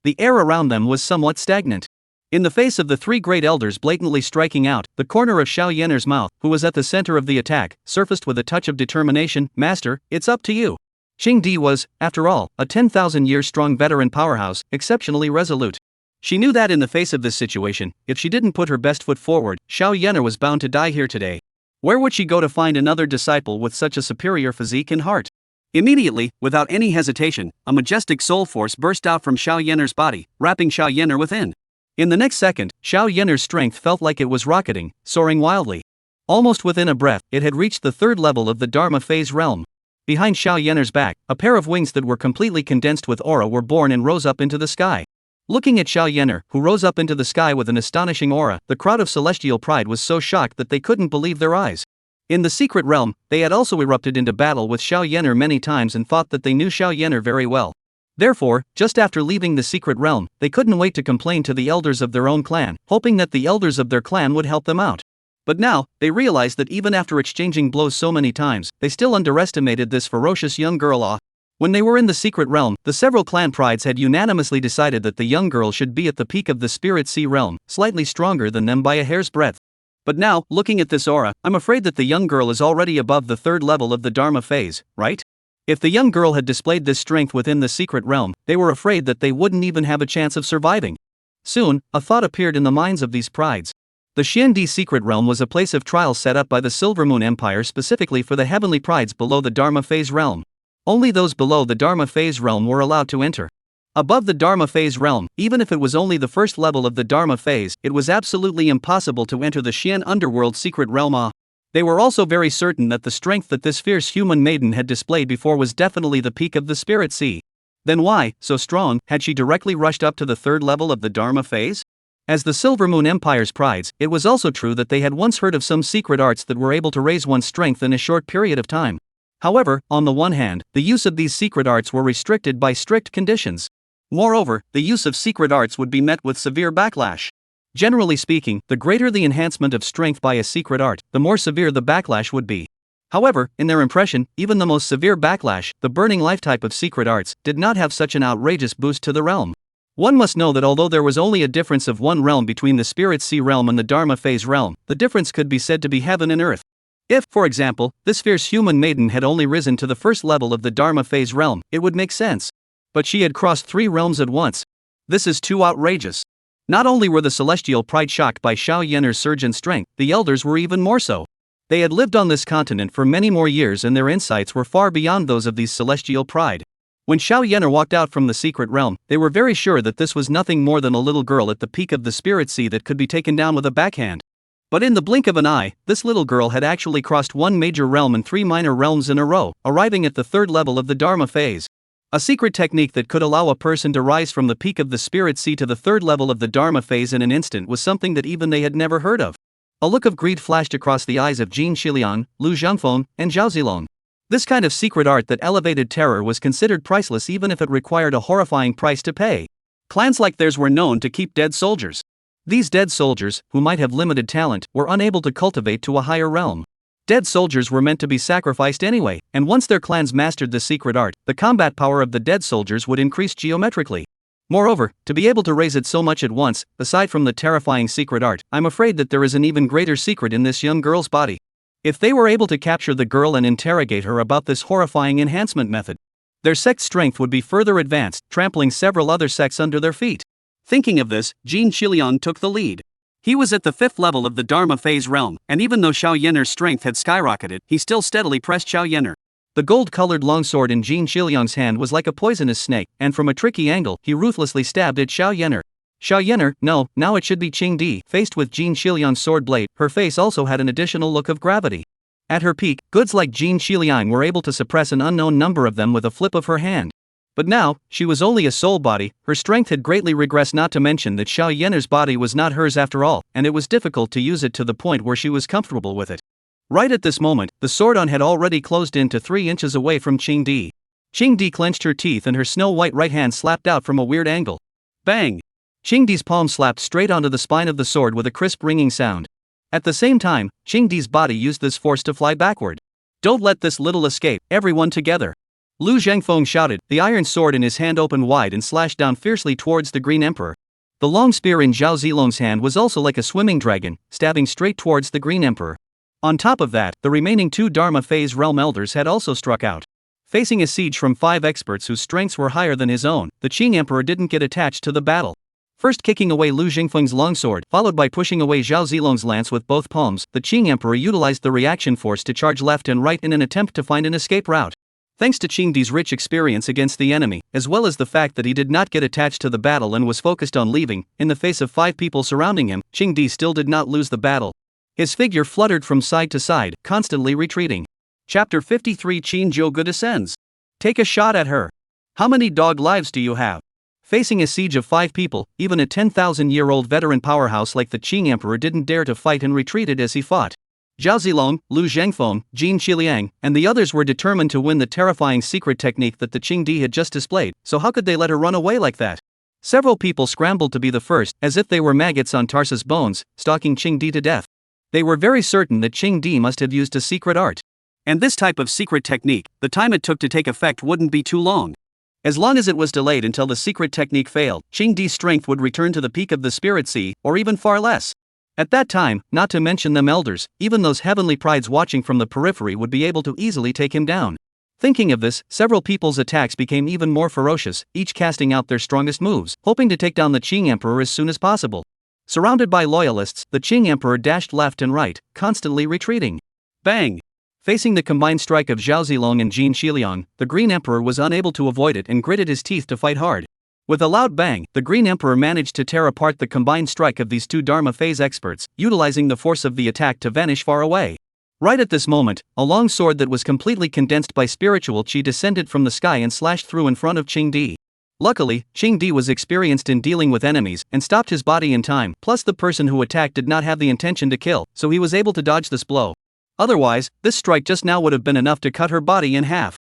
The air around them was somewhat stagnant. In the face of the three great elders blatantly striking out, the corner of Xiao Yener's mouth, who was at the center of the attack, surfaced with a touch of determination. Master, it's up to you. Qing Di was, after all, a 10,000-year-strong veteran powerhouse, exceptionally resolute. She knew that in the face of this situation, if she didn't put her best foot forward, Xiao Yener was bound to die here today. Where would she go to find another disciple with such a superior physique and heart? Immediately, without any hesitation, a majestic soul force burst out from Xiao Yener's body, wrapping Xiao Yener within. In the next second, Xiao Yener's strength felt like it was rocketing, soaring wildly. Almost within a breath, it had reached the third level of the Dharma phase realm. Behind Xiao Yener's back, a pair of wings that were completely condensed with aura were born and rose up into the sky. Looking at Xiao Yener, who rose up into the sky with an astonishing aura, the crowd of celestial pride was so shocked that they couldn't believe their eyes. In the secret realm, they had also erupted into battle with Xiao Yener many times and thought that they knew Xiao Yener very well. Therefore, just after leaving the secret realm, they couldn't wait to complain to the elders of their own clan, hoping that the elders of their clan would help them out. But now, they realized that even after exchanging blows so many times, they still underestimated this ferocious young girl. When they were in the secret realm, the several clan prides had unanimously decided that the young girl should be at the peak of the spirit sea realm, slightly stronger than them by a hair's breadth. But now, looking at this aura, I'm afraid that the young girl is already above the third level of the Dharma phase, right? If the young girl had displayed this strength within the secret realm, they were afraid that they wouldn't even have a chance of surviving. Soon, a thought appeared in the minds of these prides. The Xiandi secret realm was a place of trial set up by the Silver Moon Empire specifically for the heavenly prides below the Dharma phase realm. Only those below the Dharma phase realm were allowed to enter. Above the Dharma phase realm, even if it was only the first level of the Dharma phase, it was absolutely impossible to enter the Xian underworld secret realm. They were also very certain that the strength that this fierce human maiden had displayed before was definitely the peak of the spirit sea. Then why, so strong, had she directly rushed up to the third level of the Dharma phase? As the Silver Moon Empire's prides, it was also true that they had once heard of some secret arts that were able to raise one's strength in a short period of time. However, on the one hand, the use of these secret arts were restricted by strict conditions. Moreover, the use of secret arts would be met with severe backlash. Generally speaking, the greater the enhancement of strength by a secret art, the more severe the backlash would be. However, in their impression, even the most severe backlash, the burning life type of secret arts, did not have such an outrageous boost to the realm. One must know that although there was only a difference of one realm between the Spirit Sea realm and the Dharma phase realm, the difference could be said to be heaven and earth. If, for example, this fierce human maiden had only risen to the first level of the Dharma phase realm, it would make sense. But she had crossed 3 realms at once. This is too outrageous. Not only were the celestial pride shocked by Xiao Yener's surge in strength, the elders were even more so. They had lived on this continent for many more years and their insights were far beyond those of these celestial pride. When Xiao Yener walked out from the secret realm, they were very sure that this was nothing more than a little girl at the peak of the spirit sea that could be taken down with a backhand. But in the blink of an eye, this little girl had actually crossed 1 major realm and 3 minor realms in a row, arriving at the third level of the Dharma phase. A secret technique that could allow a person to rise from the peak of the spirit sea to the third level of the Dharma phase in an instant was something that even they had never heard of. A look of greed flashed across the eyes of Jin Shiliang, Lu Zhangfeng, and Zhao Zilong. This kind of secret art that elevated terror was considered priceless even if it required a horrifying price to pay. Clans like theirs were known to keep dead soldiers. These dead soldiers, who might have limited talent, were unable to cultivate to a higher realm. Dead soldiers were meant to be sacrificed anyway, and once their clans mastered the secret art, the combat power of the dead soldiers would increase geometrically. Moreover, to be able to raise it so much at once, aside from the terrifying secret art, I'm afraid that there is an even greater secret in this young girl's body. If they were able to capture the girl and interrogate her about this horrifying enhancement method, their sect's strength would be further advanced, trampling several other sects under their feet. Thinking of this, Jin Shiliang took the lead. He was at the 5th level of the Dharma phase realm, and even though Xiao Yener's strength had skyrocketed, he still steadily pressed Xiao Yener. The gold-colored longsword in Jin Shiliang's hand was like a poisonous snake, and from a tricky angle, he ruthlessly stabbed at Xiao Yener. Xiao Yener, no, now it should be Qing Di, faced with Jin Shiliang's sword blade, her face also had an additional look of gravity. At her peak, goods like Jin Shiliang were able to suppress an unknown number of them with a flip of her hand. But now, she was only a soul body, her strength had greatly regressed, not to mention that Xiao Yener's body was not hers after all, and it was difficult to use it to the point where she was comfortable with it. Right at this moment, the sword-on had already closed in to 3 inches away from Qing Di. Qing Di clenched her teeth and her snow-white right hand slapped out from a weird angle. Bang! Qing Di's palm slapped straight onto the spine of the sword with a crisp ringing sound. At the same time, Qing Di's body used this force to fly backward. Don't let this little escape, everyone together. Lu Zhangfeng shouted, the iron sword in his hand opened wide and slashed down fiercely towards the Green Emperor. The long spear in Zhao Zilong's hand was also like a swimming dragon, stabbing straight towards the Green Emperor. On top of that, the remaining 2 Dharma phase realm elders had also struck out. Facing a siege from 5 experts whose strengths were higher than his own, the Qing Emperor didn't get attached to the battle. First kicking away Lu Jingfeng's longsword, followed by pushing away Zhao Zilong's lance with both palms, the Qing Emperor utilized the reaction force to charge left and right in an attempt to find an escape route. Thanks to Qing Di's rich experience against the enemy, as well as the fact that he did not get attached to the battle and was focused on leaving, in the face of 5 people surrounding him, Qing Di still did not lose the battle. His figure fluttered from side to side, constantly retreating. Chapter 53 Shinjogo descends. Take a shot at her. How many dog lives do you have? Facing a siege of 5 people, even a 10,000-year-old veteran powerhouse like the Qing Emperor didn't dare to fight and retreated as he fought. Zhao Zilong, Lu Zhengfeng, Jin Qiliang, and the others were determined to win the terrifying secret technique that the Qing had just displayed, so how could they let her run away like that? Several people scrambled to be the first, as if they were maggots on Tarsa's bones, stalking Qing to death. They were very certain that Qing must have used a secret art. And this type of secret technique, the time it took to take effect wouldn't be too long. As long as it was delayed until the secret technique failed, Qing's strength would return to the peak of the spirit sea, or even far less. At that time, not to mention them elders, even those heavenly prides watching from the periphery would be able to easily take him down. Thinking of this, several people's attacks became even more ferocious, each casting out their strongest moves, hoping to take down the Qing Emperor as soon as possible. Surrounded by loyalists, the Qing Emperor dashed left and right, constantly retreating. Bang! Facing the combined strike of Zhao Zilong and Jin Qiliang, the Green Emperor was unable to avoid it and gritted his teeth to fight hard. With a loud bang, the Green Emperor managed to tear apart the combined strike of these 2 Dharma phase experts, utilizing the force of the attack to vanish far away. Right at this moment, a long sword that was completely condensed by spiritual qi descended from the sky and slashed through in front of Qing. Luckily, Qing was experienced in dealing with enemies and stopped his body in time, plus the person who attacked did not have the intention to kill, so he was able to dodge this blow. Otherwise, this strike just now would have been enough to cut her body in half.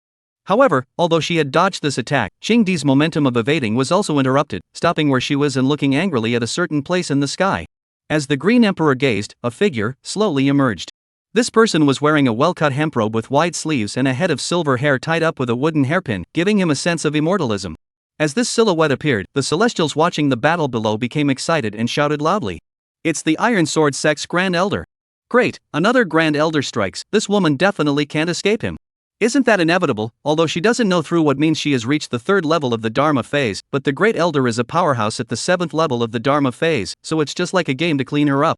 However, although she had dodged this attack, Qing's momentum of evading was also interrupted, stopping where she was and looking angrily at a certain place in the sky. As the Green Emperor gazed, a figure slowly emerged. This person was wearing a well-cut hemprobe with wide sleeves and a head of silver hair tied up with a wooden hairpin, giving him a sense of immortalism. As this silhouette appeared, the Celestials watching the battle below became excited and shouted loudly. It's the Iron Sword Sect's Grand Elder. Great, another Grand Elder strikes, this woman definitely can't escape him. Isn't that inevitable, although she doesn't know through what means she has reached the 3rd level of the Dharma phase, but the Great Elder is a powerhouse at the 7th level of the Dharma phase, so it's just like a game to clean her up.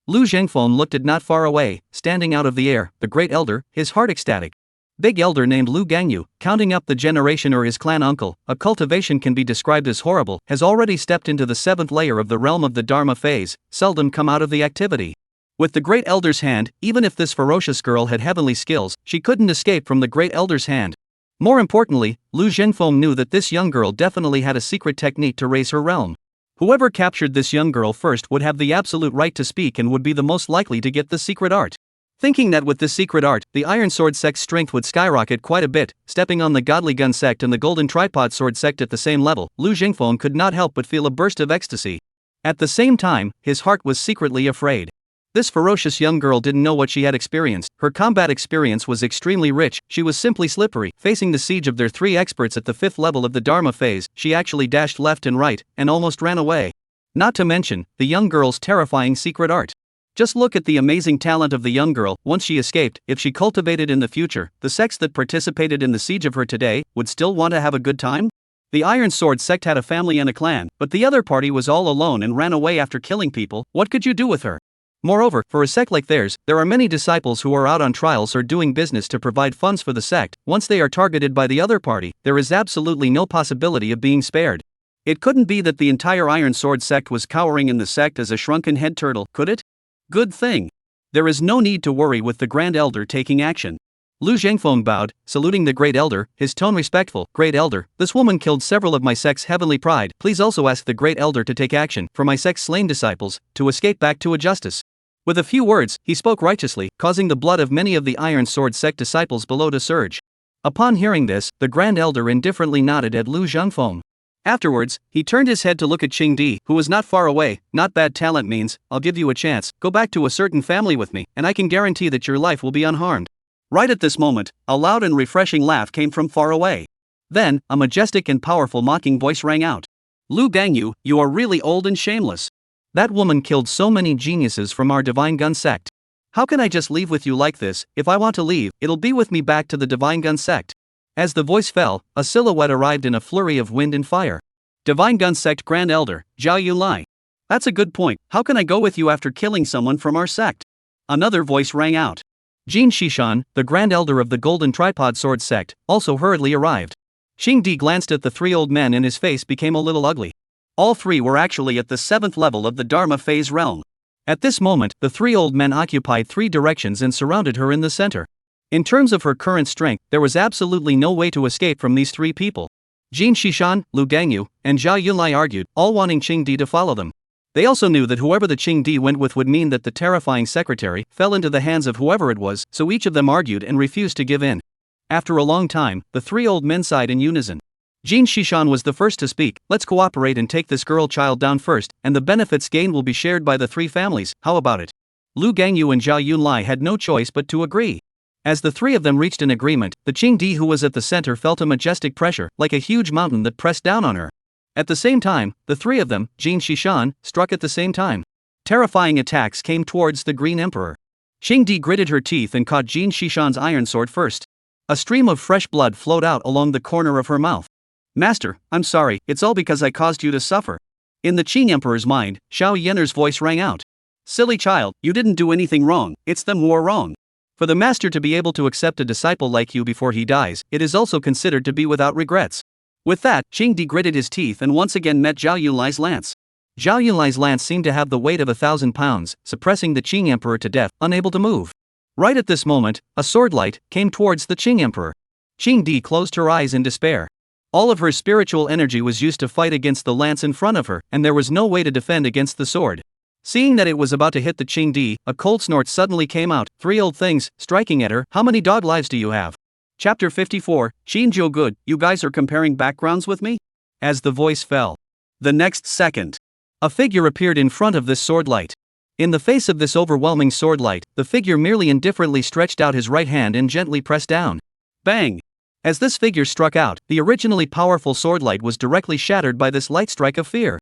Lu Zhengfeng looked at not far away, standing out of the air, the Great Elder, his heart ecstatic. Big Elder named Lu Gangyu, counting up the generation or his clan uncle, a cultivation can be described as horrible, has already stepped into the 7th layer of the realm of the Dharma phase, seldom come out of the activity. With the Great Elder's hand, even if this ferocious girl had heavenly skills, she couldn't escape from the Great Elder's hand. More importantly, Lu Zhenfeng knew that this young girl definitely had a secret technique to raise her realm. Whoever captured this young girl first would have the absolute right to speak and would be the most likely to get the secret art. Thinking that with this secret art, the Iron Sword Sect's strength would skyrocket quite a bit, stepping on the Godly Gun Sect and the Golden Tripod Sword Sect at the same level, Lu Zhengfeng could not help but feel a burst of ecstasy. At the same time, his heart was secretly afraid. This ferocious young girl didn't know what she had experienced, her combat experience was extremely rich, she was simply slippery. Facing the siege of their 3 experts at the 5th level of the Dharma phase, she actually dashed left and right, and almost ran away. Not to mention, the young girl's terrifying secret art. Just look at the amazing talent of the young girl. Once she escaped, if she cultivated in the future, the sects that participated in the siege of her today would still want to have a good time? The Iron Sword Sect had a family and a clan, but the other party was all alone and ran away after killing people. What could you do with her? Moreover, for a sect like theirs, there are many disciples who are out on trials or doing business to provide funds for the sect. Once they are targeted by the other party, there is absolutely no possibility of being spared. It couldn't be that the entire Iron Sword Sect was cowering in the sect as a shrunken head turtle, could it? Good thing. There is no need to worry with the Grand Elder taking action. Lu Zhengfeng bowed, saluting the Great Elder, his tone respectful. Great Elder, this woman killed several of my sect's heavenly pride. Please also ask the Great Elder to take action for my sect's slain disciples, to escape back to a justice. With a few words, he spoke righteously, causing the blood of many of the Iron Sword Sect disciples below to surge. Upon hearing this, the Grand Elder indifferently nodded at Lu Zhengfeng. Afterwards, he turned his head to look at Qing, who was not far away. Not bad talent means, I'll give you a chance, go back to a certain family with me, and I can guarantee that your life will be unharmed. Right at this moment, a loud and refreshing laugh came from far away. Then, a majestic and powerful mocking voice rang out. Lu Gangyu, you are really old and shameless. That woman killed so many geniuses from our Divine Gun Sect. How can I just leave with you like this? If I want to leave, it'll be with me back to the Divine Gun Sect. As the voice fell, a silhouette arrived in a flurry of wind and fire. Divine Gun Sect Grand Elder, Zhao Yulai. That's a good point, how can I go with you after killing someone from our sect? Another voice rang out. Jin Shishan, the Grand Elder of the Golden Tripod Sword Sect, also hurriedly arrived. Qing glanced at the 3 old men and his face became a little ugly. All 3 were actually at the 7th level of the Dharma phase realm. At this moment, the three old men occupied three directions and surrounded her in the center. In terms of her current strength, there was absolutely no way to escape from these three people. Jin Shishan, Lu Gangyu, and Zhao Yunlai argued, all wanting Qing Di to follow them. They also knew that whoever the Qing Di went with would mean that the terrifying secretary fell into the hands of whoever it was, so each of them argued and refused to give in. After a long time, the three old men sighed in unison. Jin Shishan was the first to speak. Let's cooperate and take this girl child down first, and the benefits gained will be shared by the three families, how about it? Lu Gangyu and Zhao Yunlai had no choice but to agree. As the three of them reached an agreement, the Qing Di who was at the center felt a majestic pressure, like a huge mountain that pressed down on her. At the same time, the three of them, Jin Shishan, struck at the same time. Terrifying attacks came towards the Green Emperor. Qing Di gritted her teeth and caught Jin Shishan's iron sword first. A stream of fresh blood flowed out along the corner of her mouth. Master, I'm sorry, it's all because I caused you to suffer. In the Qing Emperor's mind, Xiao Yener's voice rang out. Silly child, you didn't do anything wrong, it's them who are wrong. For the master to be able to accept a disciple like you before he dies, it is also considered to be without regrets. With that, Qing Di gritted his teeth and once again met Zhao Yunlai's lance. Zhao Yunlai's lance seemed to have the weight of 1,000 pounds, suppressing the Qing Emperor to death, unable to move. Right at this moment, a sword light came towards the Qing Emperor. Qing Di closed her eyes in despair. All of her spiritual energy was used to fight against the lance in front of her, and there was no way to defend against the sword. Seeing that it was about to hit the Qing Di, a cold snort suddenly came out, three old things, striking at her. How many dog lives do you have? Chapter 54, Shinjogo, you guys are comparing backgrounds with me? As the voice fell. The next second, a figure appeared in front of this sword light. In the face of this overwhelming sword light, the figure merely indifferently stretched out his right hand and gently pressed down. Bang! As this figure struck out, the originally powerful sword light was directly shattered by this light strike of fear.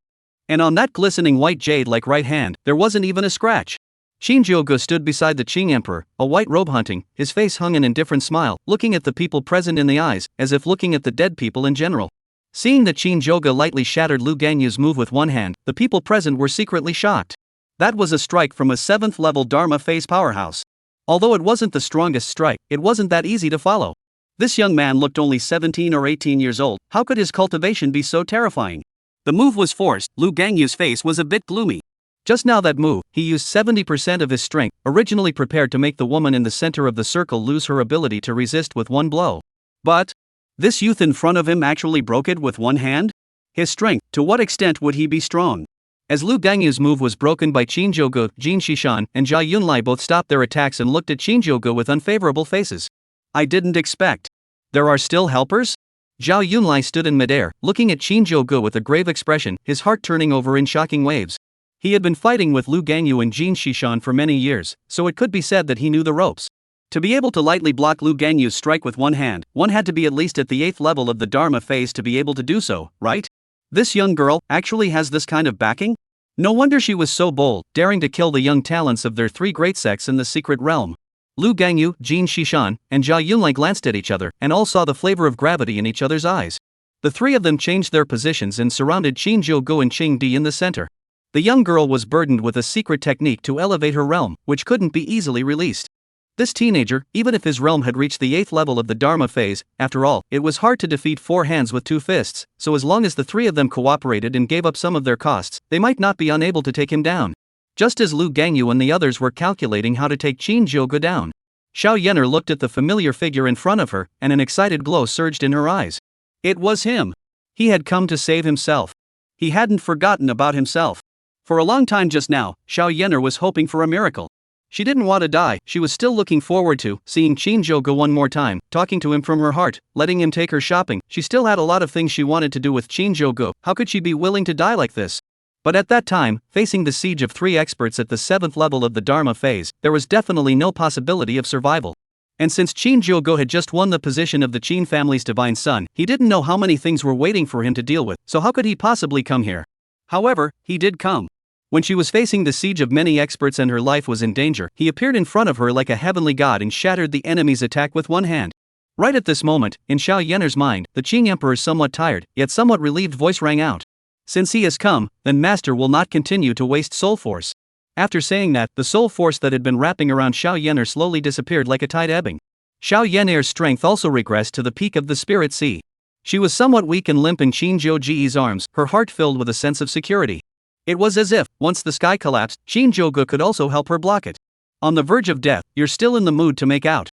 And on that glistening white jade-like right hand, there wasn't even a scratch. Shinjogo stood beside the Qing Emperor, a white robe hunting, his face hung an indifferent smile, looking at the people present in the eyes, as if looking at the dead people in general. Seeing that Shinjogo lightly shattered Lu Gangyu's move with one hand, the people present were secretly shocked. That was a strike from a 7th level Dharma phase powerhouse. Although it wasn't the strongest strike, it wasn't that easy to follow. This young man looked only 17 or 18 years old, how could his cultivation be so terrifying? The move was forced, Lu Gangyu's face was a bit gloomy. Just now that move, he used 70% of his strength, originally prepared to make the woman in the center of the circle lose her ability to resist with one blow. But this youth in front of him actually broke it with one hand? His strength, to what extent would he be strong? As Lu Gangyu's move was broken by Shinjogo, Jin Shishan, and Zhao Yunlai both stopped their attacks and looked at Shinjogo with unfavorable faces. I didn't expect. There are still helpers? Zhao Yunlai stood in midair, looking at Shinjogo with a grave expression, his heart turning over in shocking waves. He had been fighting with Lu Gangyu and Jin Shishan for many years, so it could be said that he knew the ropes. To be able to lightly block Lu Gangyu's strike with one hand, one had to be at least at the 8th level of the Dharma phase to be able to do so, right? This young girl actually has this kind of backing? No wonder she was so bold, daring to kill the young talents of their three great sects in the secret realm. Lu Gangyu, Jin Shishan, and Zhao Yunlai glanced at each other, and all saw the flavor of gravity in each other's eyes. The three of them changed their positions and surrounded Shinjogo and Qing Di in the center. The young girl was burdened with a secret technique to elevate her realm, which couldn't be easily released. This teenager, even if his realm had reached the 8th level of the Dharma phase, after all, it was hard to defeat 4 hands with 2 fists, so as long as the three of them cooperated and gave up some of their costs, they might not be unable to take him down. Just as Lu Gangyu and the others were calculating how to take Shinjogo down, Xiao Yener looked at the familiar figure in front of her, and an excited glow surged in her eyes. It was him. He had come to save himself. He hadn't forgotten about himself. For a long time just now, Xiao Yener was hoping for a miracle. She didn't want to die, she was still looking forward to seeing Shinjogo one more time, talking to him from her heart, letting him take her shopping. She still had a lot of things she wanted to do with Shinjogo. How could she be willing to die like this? But at that time, facing the siege of 3 experts at the 7th level of the Dharma phase, there was definitely no possibility of survival. And since Shinjogo had just won the position of the Qin family's divine son, he didn't know how many things were waiting for him to deal with, so how could he possibly come here? However, he did come. When she was facing the siege of many experts and her life was in danger, he appeared in front of her like a heavenly god and shattered the enemy's attack with one hand. Right at this moment, in Xiao Yener's mind, the Qing Emperor's somewhat tired, yet somewhat relieved voice rang out. Since he has come, then Master will not continue to waste soul force. After saying that, the soul force that had been wrapping around Xiao Yener slowly disappeared like a tide ebbing. Xiao Yener's strength also regressed to the peak of the spirit sea. She was somewhat weak and limp in Shinjogo's arms, her heart filled with a sense of security. It was as if, once the sky collapsed, Shinjogo could also help her block it. On the verge of death, you're still in the mood to make out.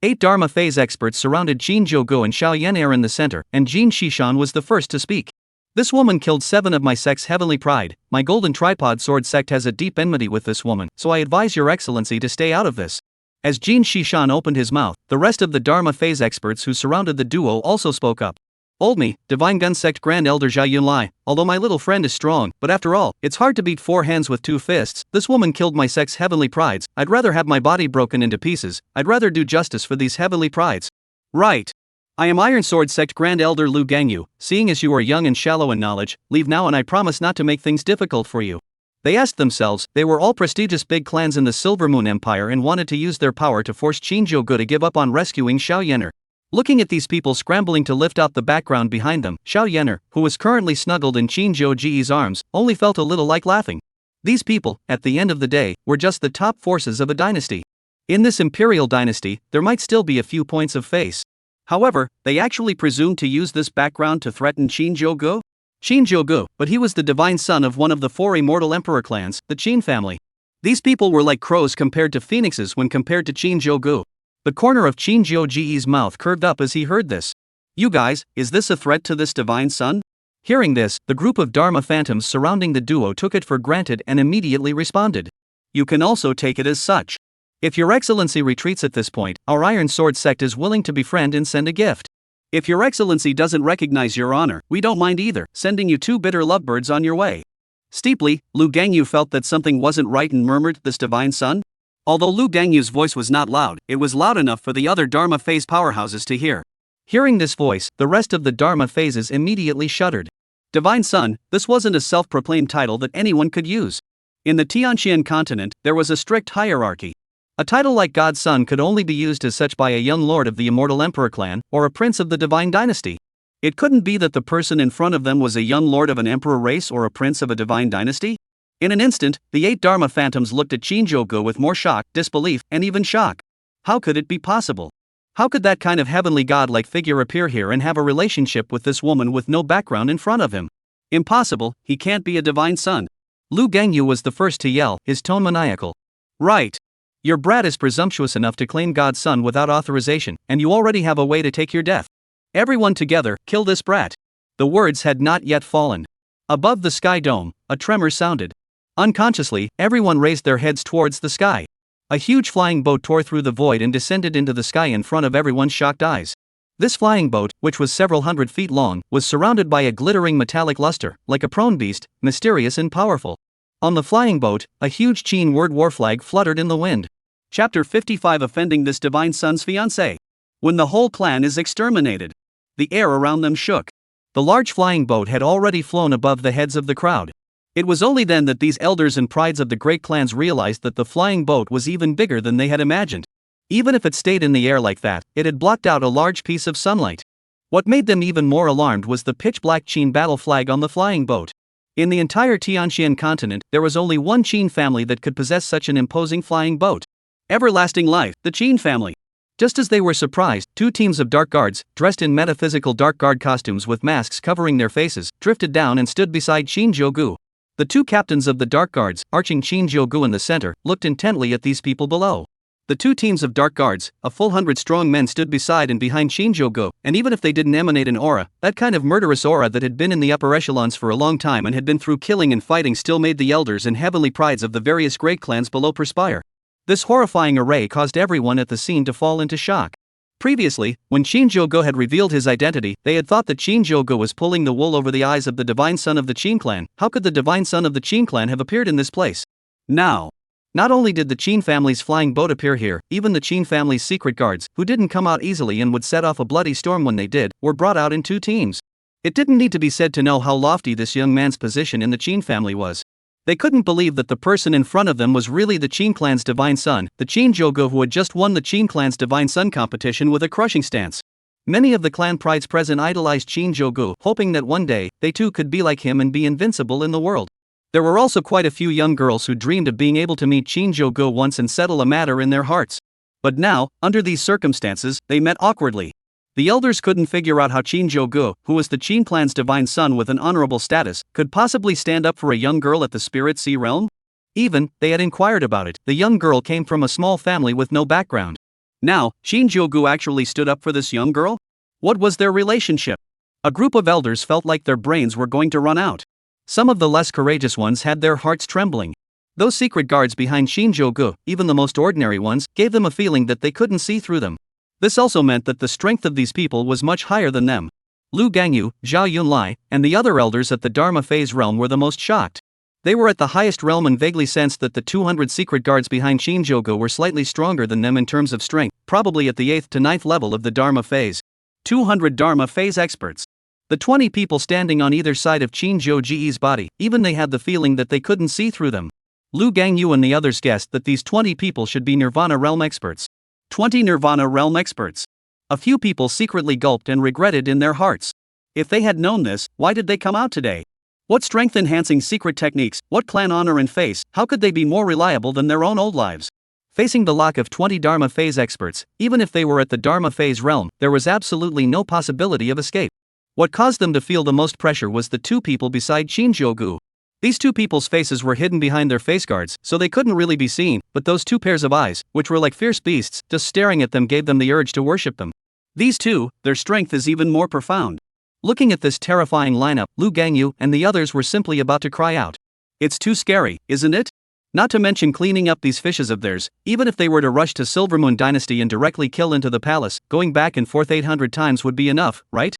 8 Dharma phase experts surrounded Shinjogo and Xiao Yan'er in the center, and Jin Shishan was the first to speak. This woman killed 7 of my sect's heavenly pride. My golden tripod sword sect has a deep enmity with this woman, so I advise your excellency to stay out of this. As Jin Shishan opened his mouth, the rest of the Dharma phase experts who surrounded the duo also spoke up. Old me, Divine Gun Sect Grand Elder Jia Yunlai, although my little friend is strong, but after all, it's hard to beat 4 hands with 2 fists. This woman killed my sect's heavenly prides. I'd rather have my body broken into pieces. I'd rather do justice for these heavenly prides. Right. I am Iron Sword Sect Grand Elder Lu Gangyu. Seeing as you are young and shallow in knowledge, leave now and I promise not to make things difficult for you. They asked themselves. They were all prestigious big clans in the Silver Moon Empire and wanted to use their power to force Shinjogo to give up on rescuing Xiao Yan'er. Looking at these people scrambling to lift out the background behind them, Xiao Yan'er, who was currently snuggled in Shinjogo's arms, only felt a little like laughing. These people, at the end of the day, were just the top forces of a dynasty. In this imperial dynasty, there might still be a few points of face. However, they actually presumed to use this background to threaten Shinjogo? Shinjogo, but he was the divine son of one of the 4 immortal emperor clans, the Qing family. These people were like crows compared to phoenixes when compared to Shinjogo. The corner of Shinjogo's mouth curved up as he heard this. You guys, is this a threat to this divine son? Hearing this, the group of Dharma phantoms surrounding the duo took it for granted and immediately responded. You can also take it as such. If your excellency retreats at this point, our Iron Sword sect is willing to befriend and send a gift. If your excellency doesn't recognize your honor, we don't mind either, sending you 2 bitter lovebirds on your way. Steeply, Lu Gangyu felt that something wasn't right and murmured, this divine son? Although Lu Gangyu's voice was not loud, it was loud enough for the other Dharma phase powerhouses to hear. Hearing this voice, the rest of the Dharma phases immediately shuddered. Divine Son, this wasn't a self-proclaimed title that anyone could use. In the Tianxian continent, there was a strict hierarchy. A title like God's Son could only be used as such by a young lord of the Immortal Emperor clan, or a prince of the Divine Dynasty. It couldn't be that the person in front of them was a young lord of an emperor race or a prince of a divine dynasty? In an instant, the 8 Dharma phantoms looked at Shinjogo with more shock, disbelief, and even shock. How could it be possible? How could that kind of heavenly god-like figure appear here and have a relationship with this woman with no background in front of him? Impossible, he can't be a divine son. Lu Gangyu was the first to yell, his tone maniacal. Right. Your brat is presumptuous enough to claim God's son without authorization, and you already have a way to take your death. Everyone together, kill this brat. The words had not yet fallen. Above the sky dome, a tremor sounded. Unconsciously, everyone raised their heads towards the sky. A huge flying boat tore through the void and descended into the sky in front of everyone's shocked eyes. This flying boat, which was several hundred feet long, was surrounded by a glittering metallic luster, like a prone beast, mysterious and powerful. On the flying boat, a huge Qing word war flag fluttered in the wind. Chapter 55 Offending this divine son's fiancée. When the whole clan is exterminated. The air around them shook. The large flying boat had already flown above the heads of the crowd. It was only then that these elders and prides of the great clans realized that the flying boat was even bigger than they had imagined. Even if it stayed in the air like that, it had blocked out a large piece of sunlight. What made them even more alarmed was the pitch-black Qing battle flag on the flying boat. In the entire Tianxian continent, there was only one Qing family that could possess such an imposing flying boat. Everlasting Life, the Qing family. Just as they were surprised, 2 teams of dark guards, dressed in metaphysical dark guard costumes with masks covering their faces, drifted down and stood beside Shinjogo. The 2 captains of the dark guards, arching Shinjogo in the center, looked intently at these people below. The 2 teams of dark guards, a full 100 strong men, stood beside and behind Shinjogo, and even if they didn't emanate an aura, that kind of murderous aura that had been in the upper echelons for a long time and had been through killing and fighting still made the elders and heavenly prides of the various great clans below perspire. This horrifying array caused everyone at the scene to fall into shock. Previously, when Shinjogo had revealed his identity, they had thought that Shinjogo was pulling the wool over the eyes of the divine son of the Qing clan. How could the divine son of the Qing clan have appeared in this place? Now, not only did the Qing family's flying boat appear here, even the Qing family's secret guards, who didn't come out easily and would set off a bloody storm when they did, were brought out in 2 teams. It didn't need to be said to know how lofty this young man's position in the Qing family was. They couldn't believe that the person in front of them was really the Qing clan's divine son, the Shinjogo who had just won the Qing clan's divine son competition with a crushing stance. Many of the clan prides present idolized Shinjogo, hoping that one day, they too could be like him and be invincible in the world. There were also quite a few young girls who dreamed of being able to meet Shinjogo once and settle a matter in their hearts. But now, under these circumstances, they met awkwardly. The elders couldn't figure out how Shinjogo, who was the Qing clan's divine son with an honorable status, could possibly stand up for a young girl at the Spirit Sea realm. Even, they had inquired about it, the young girl came from a small family with no background. Now, Shinjogo actually stood up for this young girl? What was their relationship? A group of elders felt like their brains were going to run out. Some of the less courageous ones had their hearts trembling. Those secret guards behind Shinjogo, even the most ordinary ones, gave them a feeling that they couldn't see through them. This also meant that the strength of these people was much higher than them. Lu Gangyu, Zhao Yunlai, and the other elders at the Dharma phase realm were the most shocked. They were at the highest realm and vaguely sensed that the 200 secret guards behind Shinjogo were slightly stronger than them in terms of strength, probably at the 8th to 9th level of the Dharma phase. 200 Dharma phase experts. The 20 people standing on either side of Shinjogo's body, even they had the feeling that they couldn't see through them. Lu Gangyu and the others guessed that these 20 people should be Nirvana realm experts. 20 Nirvana realm experts. A few people secretly gulped and regretted in their hearts. If they had known this, why did they come out today? What strength-enhancing secret techniques, what clan honor and face, how could they be more reliable than their own old lives? Facing the lack of 20 Dharma phase experts, even if they were at the Dharma phase realm, there was absolutely no possibility of escape. What caused them to feel the most pressure was the two people beside Shinjogo. These two people's faces were hidden behind their face guards, so they couldn't really be seen, but those two pairs of eyes, which were like fierce beasts, just staring at them gave them the urge to worship them. These two, their strength is even more profound. Looking at this terrifying lineup, Lu Gangyu and the others were simply about to cry out. It's too scary, isn't it? Not to mention cleaning up these fishes of theirs, even if they were to rush to Silvermoon Dynasty and directly kill into the palace, going back and forth 800 times would be enough, right?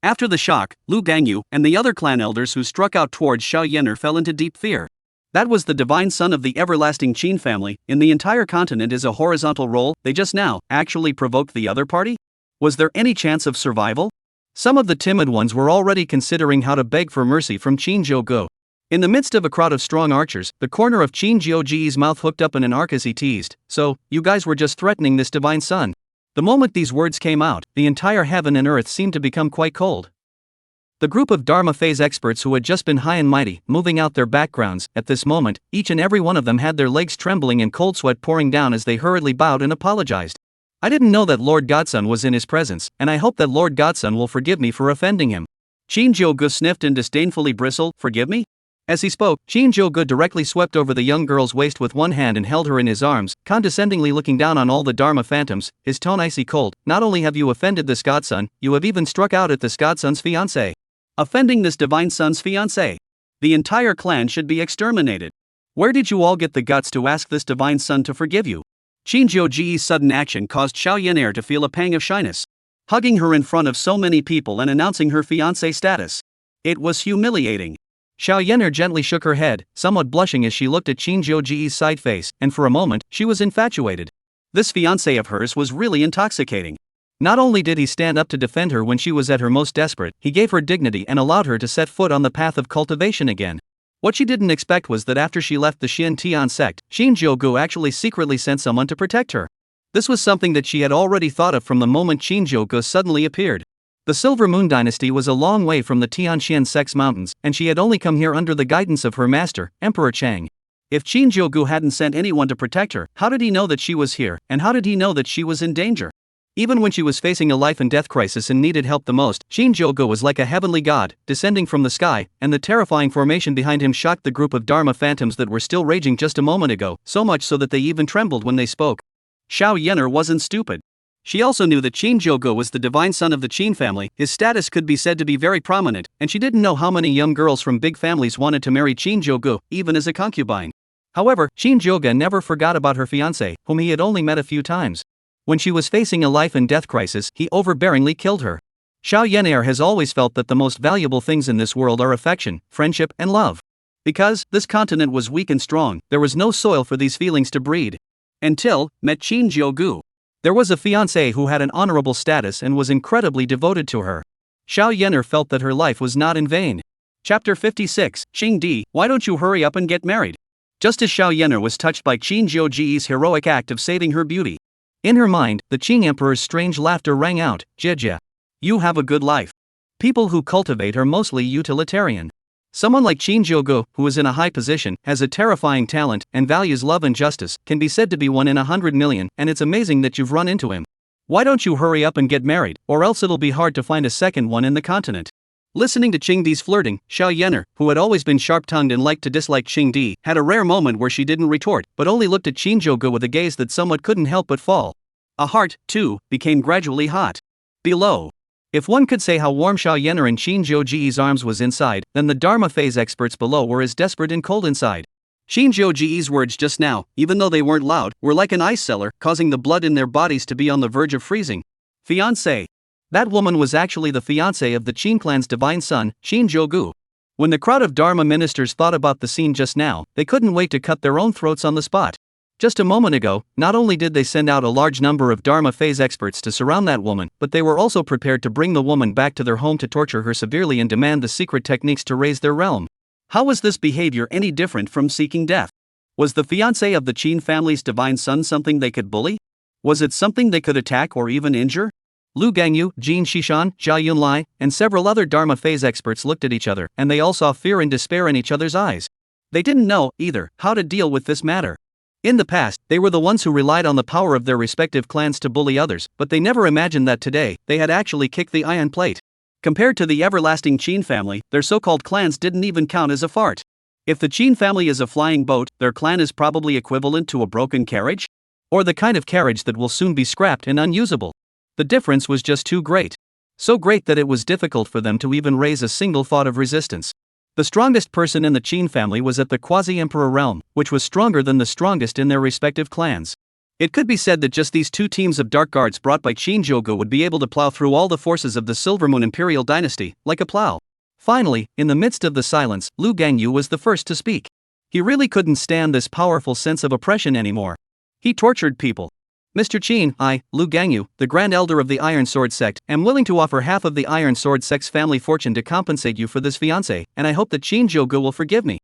After the shock, Lu Gangyu and the other clan elders who struck out towards Xiao Yener fell into deep fear. That was the divine son of the everlasting Qin family, in the entire continent is a horizontal role, they just now actually provoked the other party? Was there any chance of survival? Some of the timid ones were already considering how to beg for mercy from Shinjogo. In the midst of a crowd of strong archers, the corner of Shinjogo's mouth hooked up in an arc as he teased, "So, you guys were just threatening this divine son." The moment these words came out, the entire heaven and earth seemed to become quite cold. The group of Dharma phase experts who had just been high and mighty, moving out their backgrounds, at this moment, each and every one of them had their legs trembling and cold sweat pouring down as they hurriedly bowed and apologized. I didn't know that Lord Godson was in his presence, and I hope that Lord Godson will forgive me for offending him. Shinjogo sniffed and disdainfully bristled, "Forgive me?" As he spoke, Shinjogo directly swept over the young girl's waist with one hand and held her in his arms, condescendingly looking down on all the Dharma phantoms, his tone icy cold. "Not only have you offended this godson, you have even struck out at this godson's fiancée. Offending this divine son's fiancée. The entire clan should be exterminated. Where did you all get the guts to ask this divine son to forgive you?" Shinjogo's sudden action caused Xiao Yener to feel a pang of shyness. Hugging her in front of so many people and announcing her fiancé status. It was humiliating. Xiao Yener gently shook her head, somewhat blushing as she looked at Shinjogo's side face, and for a moment, she was infatuated. This fiancé of hers was really intoxicating. Not only did he stand up to defend her when she was at her most desperate, he gave her dignity and allowed her to set foot on the path of cultivation again. What she didn't expect was that after she left the Xin Tian sect, Shinjogo actually secretly sent someone to protect her. This was something that she had already thought of from the moment Shinjogo suddenly appeared. The Silver Moon Dynasty was a long way from the Tianxian sect's mountains, and she had only come here under the guidance of her master, Emperor Chang. If Shinjogo hadn't sent anyone to protect her, how did he know that she was here, and how did he know that she was in danger? Even when she was facing a life and death crisis and needed help the most, Shinjogo was like a heavenly god, descending from the sky, and the terrifying formation behind him shocked the group of Dharma phantoms that were still raging just a moment ago, so much so that they even trembled when they spoke. Xiao Yener wasn't stupid. She also knew that Shinjogo was the divine son of the Qin family, his status could be said to be very prominent, and she didn't know how many young girls from big families wanted to marry Shinjogo, even as a concubine. However, Shinjogo never forgot about her fiancé, whom he had only met a few times. When she was facing a life and death crisis, he overbearingly killed her. Xiao Yener has always felt that the most valuable things in this world are affection, friendship, and love. Because this continent was weak and strong, there was no soil for these feelings to breed. Until, met Shinjogo. There was a fiancé who had an honorable status and was incredibly devoted to her. Xiao Yener felt that her life was not in vain. Chapter 56, Qing Di, why don't you hurry up and get married? Just as Xiao Yener was touched by Shinjogo's heroic act of saving her beauty. In her mind, the Qing Emperor's strange laughter rang out, "Jie. You have a good life. People who cultivate are mostly utilitarian. Someone like Shinjogo, who is in a high position, has a terrifying talent, and values love and justice, can be said to be 1 in 100 million, and it's amazing that you've run into him. Why don't you hurry up and get married, or else it'll be hard to find a second one in the continent. Listening to Qing Di's flirting, Xiao Yener, who had always been sharp-tongued and liked to dislike Qing Di, had a rare moment where she didn't retort, but only looked at Shinjogo with a gaze that somewhat couldn't help but fall. A heart, too, became gradually hot. Below. If one could say how warm Xiao Yener in Shinjogo's arms was inside, then the Dharma phase experts below were as desperate and cold inside. Shinjogo's words just now, even though they weren't loud, were like an ice cellar, causing the blood in their bodies to be on the verge of freezing. Fiancée. That woman was actually the fiancée of the Qing clan's divine son, Shinjogo. When the crowd of Dharma ministers thought about the scene just now, they couldn't wait to cut their own throats on the spot. Just a moment ago, not only did they send out a large number of Dharma phase experts to surround that woman, but they were also prepared to bring the woman back to their home to torture her severely and demand the secret techniques to raise their realm. How was this behavior any different from seeking death? Was the fiancé of the Qin family's divine son something they could bully? Was it something they could attack or even injure? Lu Gangyu, Jin Shishan, Zhao Yunlai, and several other Dharma phase experts looked at each other, and they all saw fear and despair in each other's eyes. They didn't know, either, how to deal with this matter. In the past, they were the ones who relied on the power of their respective clans to bully others, but they never imagined that today, they had actually kicked the iron plate. Compared to the everlasting Qin family, their so-called clans didn't even count as a fart. If the Qin family is a flying boat, their clan is probably equivalent to a broken carriage? Or the kind of carriage that will soon be scrapped and unusable. The difference was just too great. So great that it was difficult for them to even raise a single thought of resistance. The strongest person in the Qin family was at the Quasi-Emperor realm, which was stronger than the strongest in their respective clans. It could be said that just these two teams of dark guards brought by Shinjogo would be able to plow through all the forces of the Silvermoon Imperial dynasty, like a plow. Finally, in the midst of the silence, Lu Gangyu was the first to speak. He really couldn't stand this powerful sense of oppression anymore. He tortured people. Mr. Qin, I, Lu Gangyu, the Grand Elder of the Iron Sword sect, am willing to offer half of the Iron Sword sect's family fortune to compensate you for this fiancé, and I hope that Shinjogo will forgive me.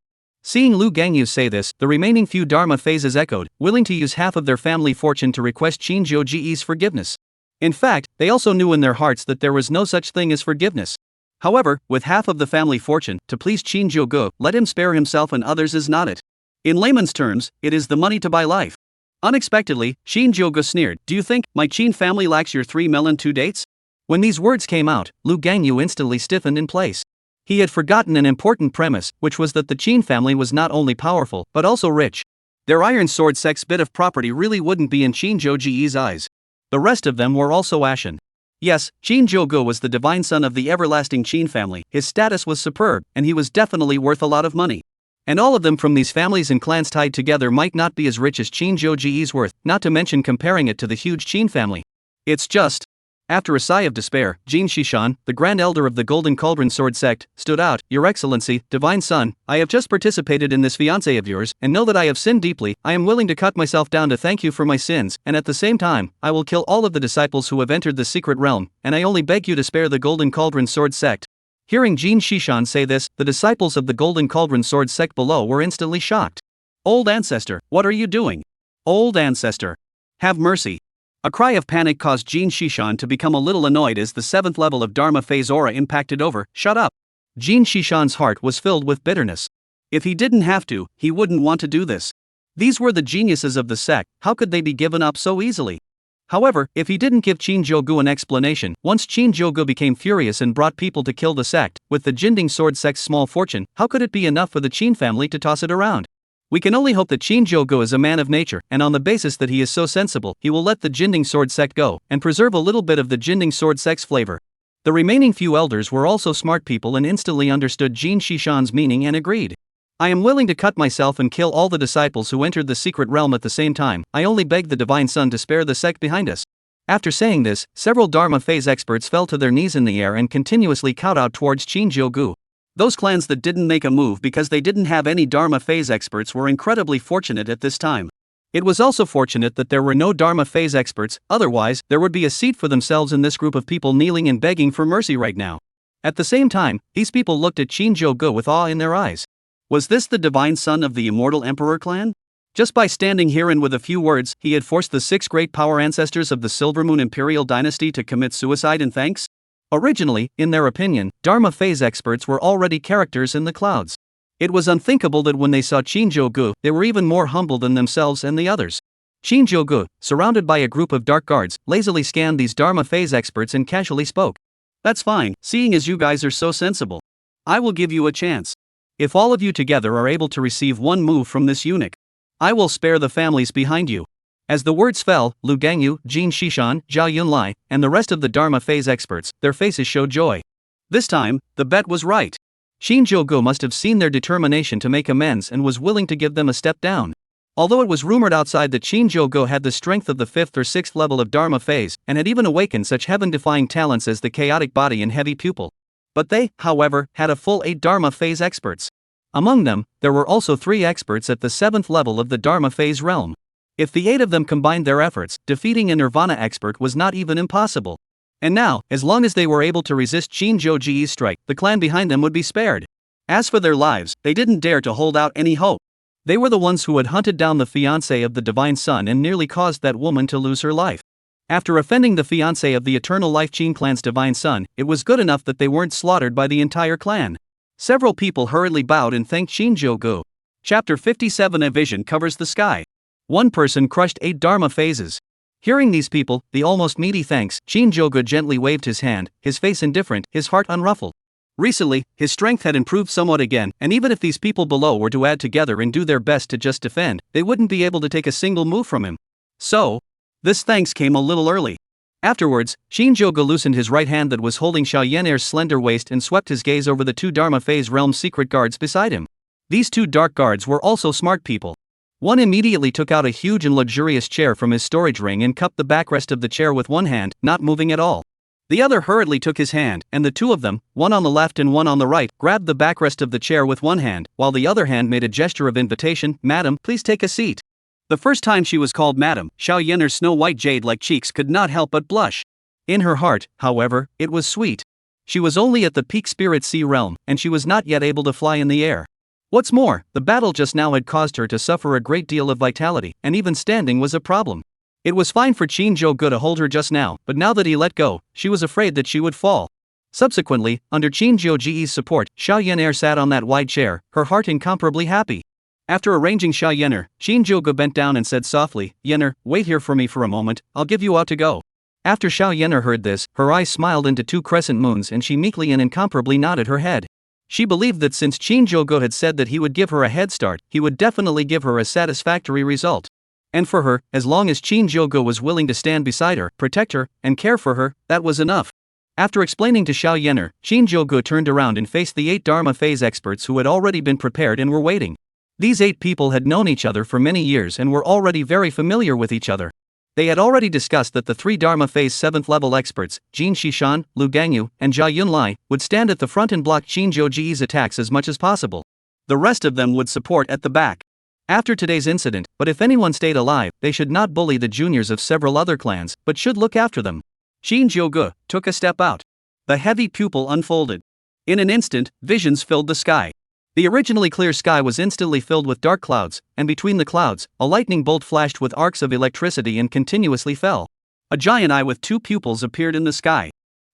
Seeing Lu Gangyu say this, the remaining few Dharma phases echoed, willing to use half of their family fortune to request Shinjogo's forgiveness. In fact, they also knew in their hearts that there was no such thing as forgiveness. However, with half of the family fortune, to please Shinjogo, let him spare himself and others is not it. In layman's terms, it is the money to buy life. Unexpectedly, Shinjogo sneered, "Do you think my Qin family lacks your 3 melon 2 dates?" When these words came out, Lu Gangyu instantly stiffened in place. He had forgotten an important premise, which was that the Qin family was not only powerful, but also rich. Their Iron Sword sect's bit of property really wouldn't be in Shinjogo's eyes. The rest of them were also ashen. Yes, Shinjogo was the divine son of the everlasting Qin family, his status was superb, and he was definitely worth a lot of money. And all of them from these families and clans tied together might not be as rich as Shinjogo's worth, not to mention comparing it to the huge Qin family. It's just. After a sigh of despair, Jin Shishan, the Grand Elder of the Golden Cauldron Sword sect, stood out, "Your Excellency, Divine Son, I have just participated in this fiancé of yours, and know that I have sinned deeply. I am willing to cut myself down to thank you for my sins, and at the same time, I will kill all of the disciples who have entered the secret realm, and I only beg you to spare the Golden Cauldron Sword sect." Hearing Jin Shishan say this, the disciples of the Golden Cauldron Sword sect below were instantly shocked. "Old ancestor, what are you doing? Old ancestor, have mercy." A cry of panic caused Jin Shishan to become a little annoyed as the 7th level of Dharma phase aura impacted over. "Shut up." Jin Shishan's heart was filled with bitterness. If he didn't have to, he wouldn't want to do this. These were the geniuses of the sect, how could they be given up so easily? However, if he didn't give Shinjogo an explanation, once Shinjogo became furious and brought people to kill the sect, with the Jinding Sword sect's small fortune, how could it be enough for the Qin family to toss it around? We can only hope that Shinjogo is a man of nature, and on the basis that he is so sensible, he will let the Jinding Sword sect go, and preserve a little bit of the Jinding Sword sect's flavor. The remaining few elders were also smart people and instantly understood Jin Shishan's meaning and agreed. "I am willing to cut myself and kill all the disciples who entered the secret realm at the same time. I only beg the Divine Son to spare the sect behind us." After saying this, several Dharma phase experts fell to their knees in the air and continuously kowtowed towards Shinjogo. Those clans that didn't make a move because they didn't have any Dharma phase experts were incredibly fortunate at this time. It was also fortunate that there were no Dharma phase experts, otherwise, there would be a seat for themselves in this group of people kneeling and begging for mercy right now. At the same time, these people looked at Shinjogo with awe in their eyes. Was this the divine son of the immortal emperor clan? Just by standing here and with a few words, he had forced the 6 great power ancestors of the Silvermoon Imperial dynasty to commit suicide in thanks? Originally, in their opinion, Dharma phase experts were already characters in the clouds. It was unthinkable that when they saw Shinjogo, they were even more humble than themselves and the others. Shinjogo, surrounded by a group of dark guards, lazily scanned these Dharma phase experts and casually spoke. That's fine, seeing as you guys are so sensible. I will give you a chance. If all of you together are able to receive one move from this eunuch, I will spare the families behind you. As the words fell, Lu Gangyu, Jin Shishan, Zhao Yunlai, and the rest of the Dharma phase experts, their faces showed joy. This time, the bet was right. Shinjogo must have seen their determination to make amends and was willing to give them a step down. Although it was rumored outside that Shinjogo had the strength of the 5th or 6th level of Dharma phase, and had even awakened such heaven-defying talents as the chaotic body and heavy pupil. But they, however, had a full 8 Dharma phase experts. Among them, there were also 3 experts at the 7th level of the Dharma phase realm. If the 8 of them combined their efforts, defeating a Nirvana expert was not even impossible. And now, as long as they were able to resist Shinjogo's strike, the clan behind them would be spared. As for their lives, they didn't dare to hold out any hope. They were the ones who had hunted down the fiancée of the Divine Sun and nearly caused that woman to lose her life. After offending the fiancée of the Eternal Life Qing clan's Divine Sun, it was good enough that they weren't slaughtered by the entire clan. Several people hurriedly bowed and thanked Shinjogo. Chapter 57. A vision covers the sky. One person crushed 8 Dharma phases. Hearing these people, the almost meaty thanks, Shinjogo gently waved his hand, his face indifferent, his heart unruffled. Recently, his strength had improved somewhat again, and even if these people below were to add together and do their best to just defend, they wouldn't be able to take a single move from him. So, this thanks came a little early. Afterwards, Shinjogo loosened his right hand that was holding Xiao Yan'er's slender waist and swept his gaze over the 2 Dharma phase realm secret guards beside him. These 2 dark guards were also smart people. One immediately took out a huge and luxurious chair from his storage ring and cupped the backrest of the chair with one hand, not moving at all. The other hurriedly took his hand, and the 2 of them, one on the left and one on the right, grabbed the backrest of the chair with one hand, while the other hand made a gesture of invitation. "Madam, please take a seat." The first time she was called madam, Xiao Yan'er's snow-white jade-like cheeks could not help but blush. In her heart, however, it was sweet. She was only at the peak spirit sea realm, and she was not yet able to fly in the air. What's more, the battle just now had caused her to suffer a great deal of vitality, and even standing was a problem. It was fine for Shinjogo to hold her just now, but now that he let go, she was afraid that she would fall. Subsequently, under Shinjogo's support, Xiao Yan'er sat on that wide chair, her heart incomparably happy. After arranging Xiao Yan'er, Shinjogo bent down and said softly, "Yan'er, wait here for me for a moment, I'll give you out to go." After Xiao Yan'er heard this, her eyes smiled into 2 crescent moons and she meekly and incomparably nodded her head. She believed that since Shinjogo had said that he would give her a head start, he would definitely give her a satisfactory result. And for her, as long as Shinjogo was willing to stand beside her, protect her, and care for her, that was enough. After explaining to Xiao Yan'er, Shinjogo turned around and faced the 8 Dharma phase experts who had already been prepared and were waiting. These 8 people had known each other for many years and were already very familiar with each other. They had already discussed that the 3 Dharma phase 7th level experts, Jin Shishan, Lu Gangyu, and Zhao Yunlai, would stand at the front and block Shinjogo's attacks as much as possible. The rest of them would support at the back. After today's incident, but if anyone stayed alive, they should not bully the juniors of several other clans, but should look after them. Shinjogo took a step out. The heavy pupil unfolded. In an instant, visions filled the sky. The originally clear sky was instantly filled with dark clouds, and between the clouds, a lightning bolt flashed with arcs of electricity and continuously fell. A giant eye with 2 pupils appeared in the sky.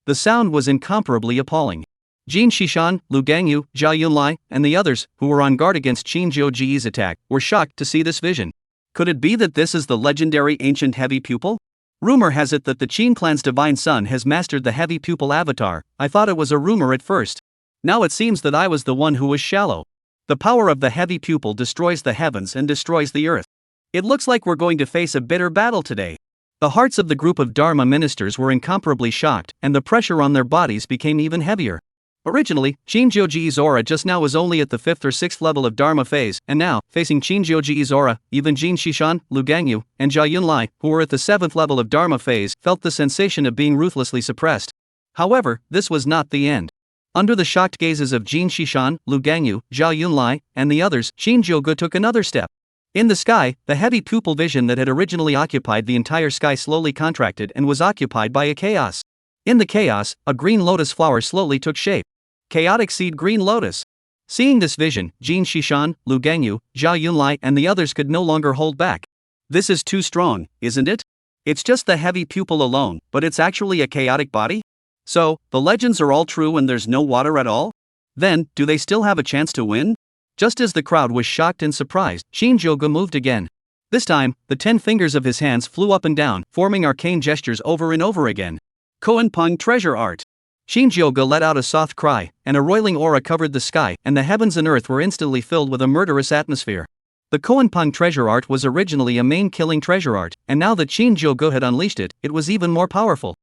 The sound was incomparably appalling. Jin Shishan, Lu Gangyu, Zhao Yunlai, and the others, who were on guard against Shinjogo's attack, were shocked to see this vision. Could it be that this is the legendary ancient heavy pupil? Rumor has it that the Qing clan's Divine Sun has mastered the heavy pupil avatar. I thought it was a rumor at first. Now it seems that I was the one who was shallow. The power of the heavy pupil destroys the heavens and destroys the earth. It looks like we're going to face a bitter battle today. The hearts of the group of Dharma ministers were incomparably shocked, and the pressure on their bodies became even heavier. Originally, Shinjogo's aura just now was only at the 5th or 6th level of Dharma phase, and now, facing Shinjogo's aura, even Jin Shishan, Lu Gangyu, and Zhao Yunlai, who were at the 7th level of Dharma phase, felt the sensation of being ruthlessly suppressed. However, this was not the end. Under the shocked gazes of Jin Shishan, Lu Gangyu, Zhao Yunlai, and the others, Shinjogo took another step. In the sky, the heavy pupil vision that had originally occupied the entire sky slowly contracted and was occupied by a chaos. In the chaos, a green lotus flower slowly took shape. Chaotic seed green lotus. Seeing this vision, Jin Shishan, Lu Gangyu, Zhao Yunlai, and the others could no longer hold back. This is too strong, isn't it? It's just the heavy pupil alone, but it's actually a chaotic body? So, the legends are all true and there's no water at all? Then, do they still have a chance to win? Just as the crowd was shocked and surprised, Shinjogo moved again. This time, the 10 fingers of his hands flew up and down, forming arcane gestures over and over again. Koenpang Treasure Art. Shinjogo let out a soft cry, and a roiling aura covered the sky, and the heavens and earth were instantly filled with a murderous atmosphere. The Koenpang Treasure Art was originally a main-killing treasure art, and now that Shinjogo had unleashed it, it was even more powerful.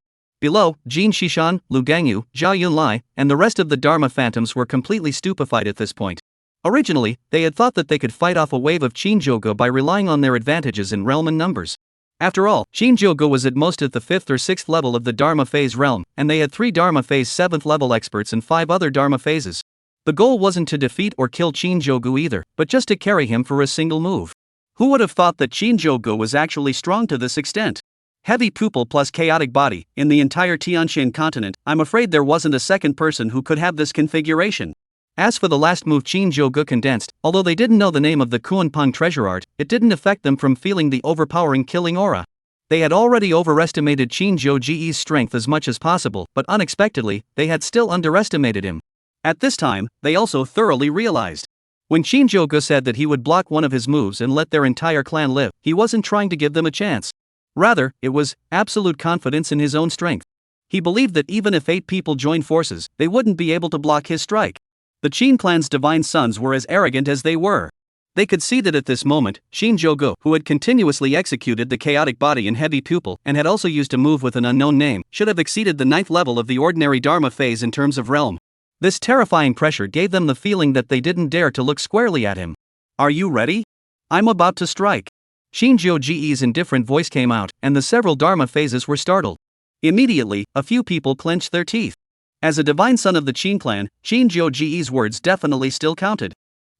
Below, Jin Shishan, Lu Gangyu, Zhao Yunlai, and the rest of the Dharma Phantoms were completely stupefied at this point. Originally, they had thought that they could fight off a wave of Shinjogo by relying on their advantages in realm and numbers. After all, Shinjogo was at most at the 5th or 6th level of the Dharma Phase realm, and they had 3 Dharma Phase 7th level experts and 5 other Dharma phases. The goal wasn't to defeat or kill Shinjogo either, but just to carry him for a single move. Who would have thought that Shinjogo was actually strong to this extent? Heavy pupil plus chaotic body, in the entire Tianshan continent, I'm afraid there wasn't a second person who could have this configuration. As for the last move Shinjogo condensed, although they didn't know the name of the Koenpang treasure art, it didn't affect them from feeling the overpowering killing aura. They had already overestimated Shinjogo's strength as much as possible, but unexpectedly, they had still underestimated him. At this time, they also thoroughly realized. When Shinjogo said that he would block one of his moves and let their entire clan live, he wasn't trying to give them a chance. Rather, it was absolute confidence in his own strength. He believed that even if 8 people joined forces, they wouldn't be able to block his strike. The Qing clan's divine sons were as arrogant as they were. They could see that at this moment, Shinjogo, who had continuously executed the chaotic body and heavy pupil and had also used a move with an unknown name, should have exceeded the 9th level of the ordinary Dharma phase in terms of realm. This terrifying pressure gave them the feeling that they didn't dare to look squarely at him. Are you ready? I'm about to strike. Shinjogo's indifferent voice came out, and the several Dharma phases were startled. Immediately, a few people clenched their teeth. As a divine son of the Qing clan, Shinjogo's words definitely still counted.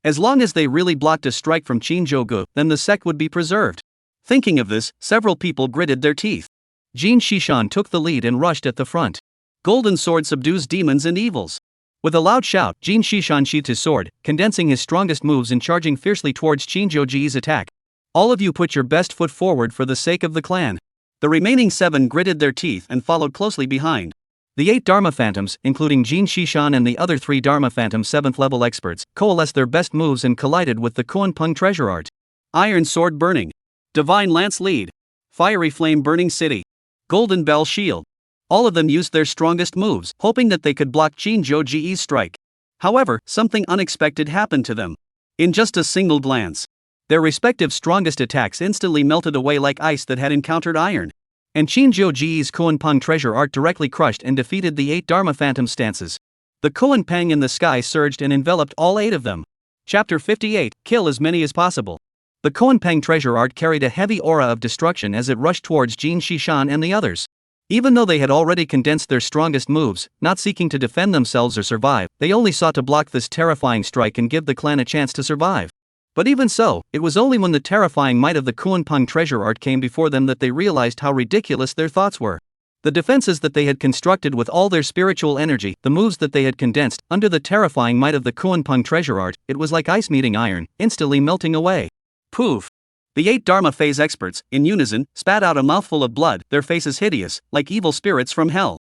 As long as they really blocked a strike from Shinjogo, then the sect would be preserved. Thinking of this, several people gritted their teeth. Jin Shishan took the lead and rushed at the front. Golden Sword subdues demons and evils. With a loud shout, Jin Shishan sheathed his sword, condensing his strongest moves and charging fiercely towards Shinjogo's attack. All of you put your best foot forward for the sake of the clan. The remaining 7 gritted their teeth and followed closely behind. The 8 Dharma Phantoms, including Jin Shishan and the other 3 Dharma Phantom 7th level experts, coalesced their best moves and collided with the Koenpang treasure art. Iron Sword Burning. Divine Lance Lead. Fiery Flame Burning City. Golden Bell Shield. All of them used their strongest moves, hoping that they could block Shinjogo's strike. However, something unexpected happened to them. In just a single glance, their respective strongest attacks instantly melted away like ice that had encountered iron. And Shinjogo's Koenpang treasure art directly crushed and defeated the 8 Dharma Phantom stances. The Koenpang in the sky surged and enveloped all 8 of them. Chapter 58, Kill as many as possible. The Koenpang treasure art carried a heavy aura of destruction as it rushed towards Jin Shishan and the others. Even though they had already condensed their strongest moves, not seeking to defend themselves or survive, they only sought to block this terrifying strike and give the clan a chance to survive. But even so, it was only when the terrifying might of the Koenpang treasure art came before them that they realized how ridiculous their thoughts were. The defenses that they had constructed with all their spiritual energy, the moves that they had condensed, under the terrifying might of the Koenpang treasure art, it was like ice meeting iron, instantly melting away. Poof! The 8 Dharma phase experts, in unison, spat out a mouthful of blood, their faces hideous, like evil spirits from hell.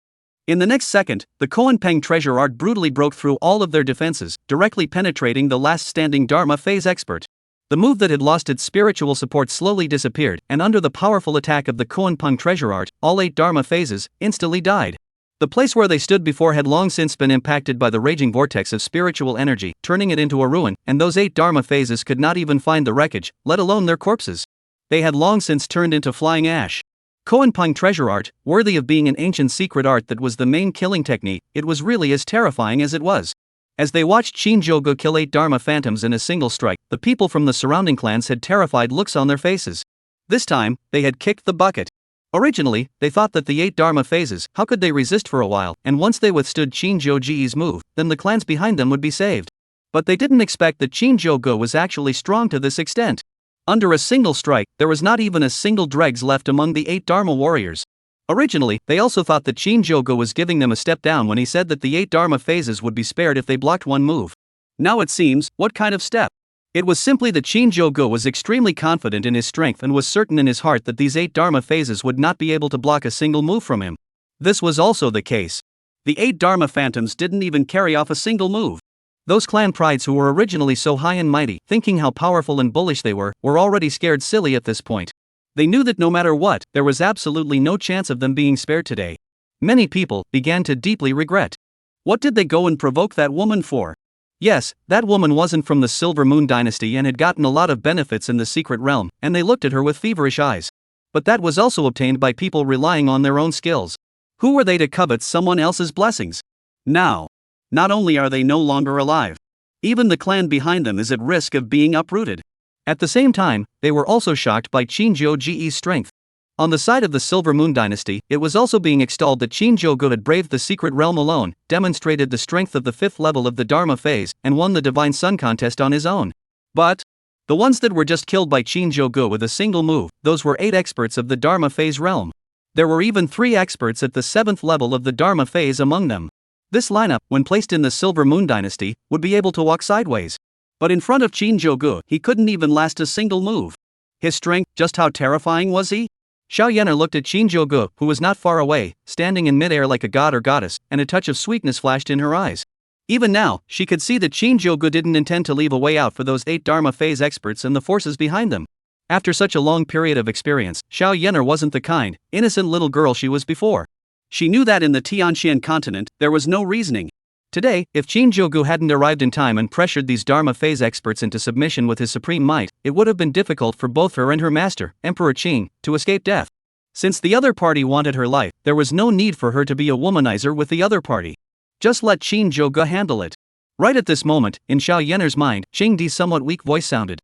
In the next second, the Koenpang treasure art brutally broke through all of their defenses, directly penetrating the last standing Dharma phase expert. The move that had lost its spiritual support slowly disappeared, and under the powerful attack of the Koenpang treasure art, all 8 Dharma phases instantly died. The place where they stood before had long since been impacted by the raging vortex of spiritual energy, turning it into a ruin, and those 8 Dharma phases could not even find the wreckage, let alone their corpses. They had long since turned into flying ash. Koenpang treasure art, worthy of being an ancient secret art that was the main killing technique, it was really as terrifying as it was. As they watched Shinjogo kill 8 Dharma Phantoms in a single strike, the people from the surrounding clans had terrified looks on their faces. This time, they had kicked the bucket. Originally, they thought that the 8 Dharma phases, how could they resist for a while, and once they withstood Shinjogo's move, then the clans behind them would be saved. But they didn't expect that Shinjogo was actually strong to this extent. Under a single strike, there was not even a single dregs left among the 8 Dharma warriors. Originally, they also thought that Shinjogo was giving them a step down when he said that the 8 Dharma phases would be spared if they blocked one move. Now it seems, what kind of step? It was simply that Shinjogo was extremely confident in his strength and was certain in his heart that these 8 Dharma phases would not be able to block a single move from him. This was also the case. The 8 Dharma Phantoms didn't even carry off a single move. Those clan prides who were originally so high and mighty, thinking how powerful and bullish they were already scared silly at this point. They knew that no matter what, there was absolutely no chance of them being spared today. Many people began to deeply regret. What did they go and provoke that woman for? Yes, that woman wasn't from the Silver Moon dynasty and had gotten a lot of benefits in the secret realm, and they looked at her with feverish eyes. But that was also obtained by people relying on their own skills. Who were they to covet someone else's blessings? Now, not only are they no longer alive, even the clan behind them is at risk of being uprooted. At the same time, they were also shocked by Shinjogo's strength. On the side of the Silver Moon dynasty, it was also being extolled that Shinjogo had braved the secret realm alone, demonstrated the strength of the 5th level of the Dharma phase, and won the Divine Sun contest on his own. But the ones that were just killed by Shinjogo with a single move, those were 8 experts of the Dharma phase realm. There were even 3 experts at the 7th level of the Dharma phase among them. This lineup, when placed in the Silver Moon dynasty, would be able to walk sideways. But in front of Shinjogo, he couldn't even last a single move. His strength, just how terrifying was he? Xiao Yan'er looked at Shinjogo, who was not far away, standing in midair like a god or goddess, and a touch of sweetness flashed in her eyes. Even now, she could see that Shinjogo didn't intend to leave a way out for those 8 Dharma phase experts and the forces behind them. After such a long period of experience, Xiao Yan'er wasn't the kind, innocent little girl she was before. She knew that in the Tianxian continent, there was no reasoning. Today, if Shinjogo hadn't arrived in time and pressured these Dharma phase experts into submission with his supreme might, it would have been difficult for both her and her master, Emperor Qing, to escape death. Since the other party wanted her life, there was no need for her to be a womanizer with the other party. Just let Shinjogo handle it. Right at this moment, in Xiao Yan'er's mind, Qing Di's somewhat weak voice sounded.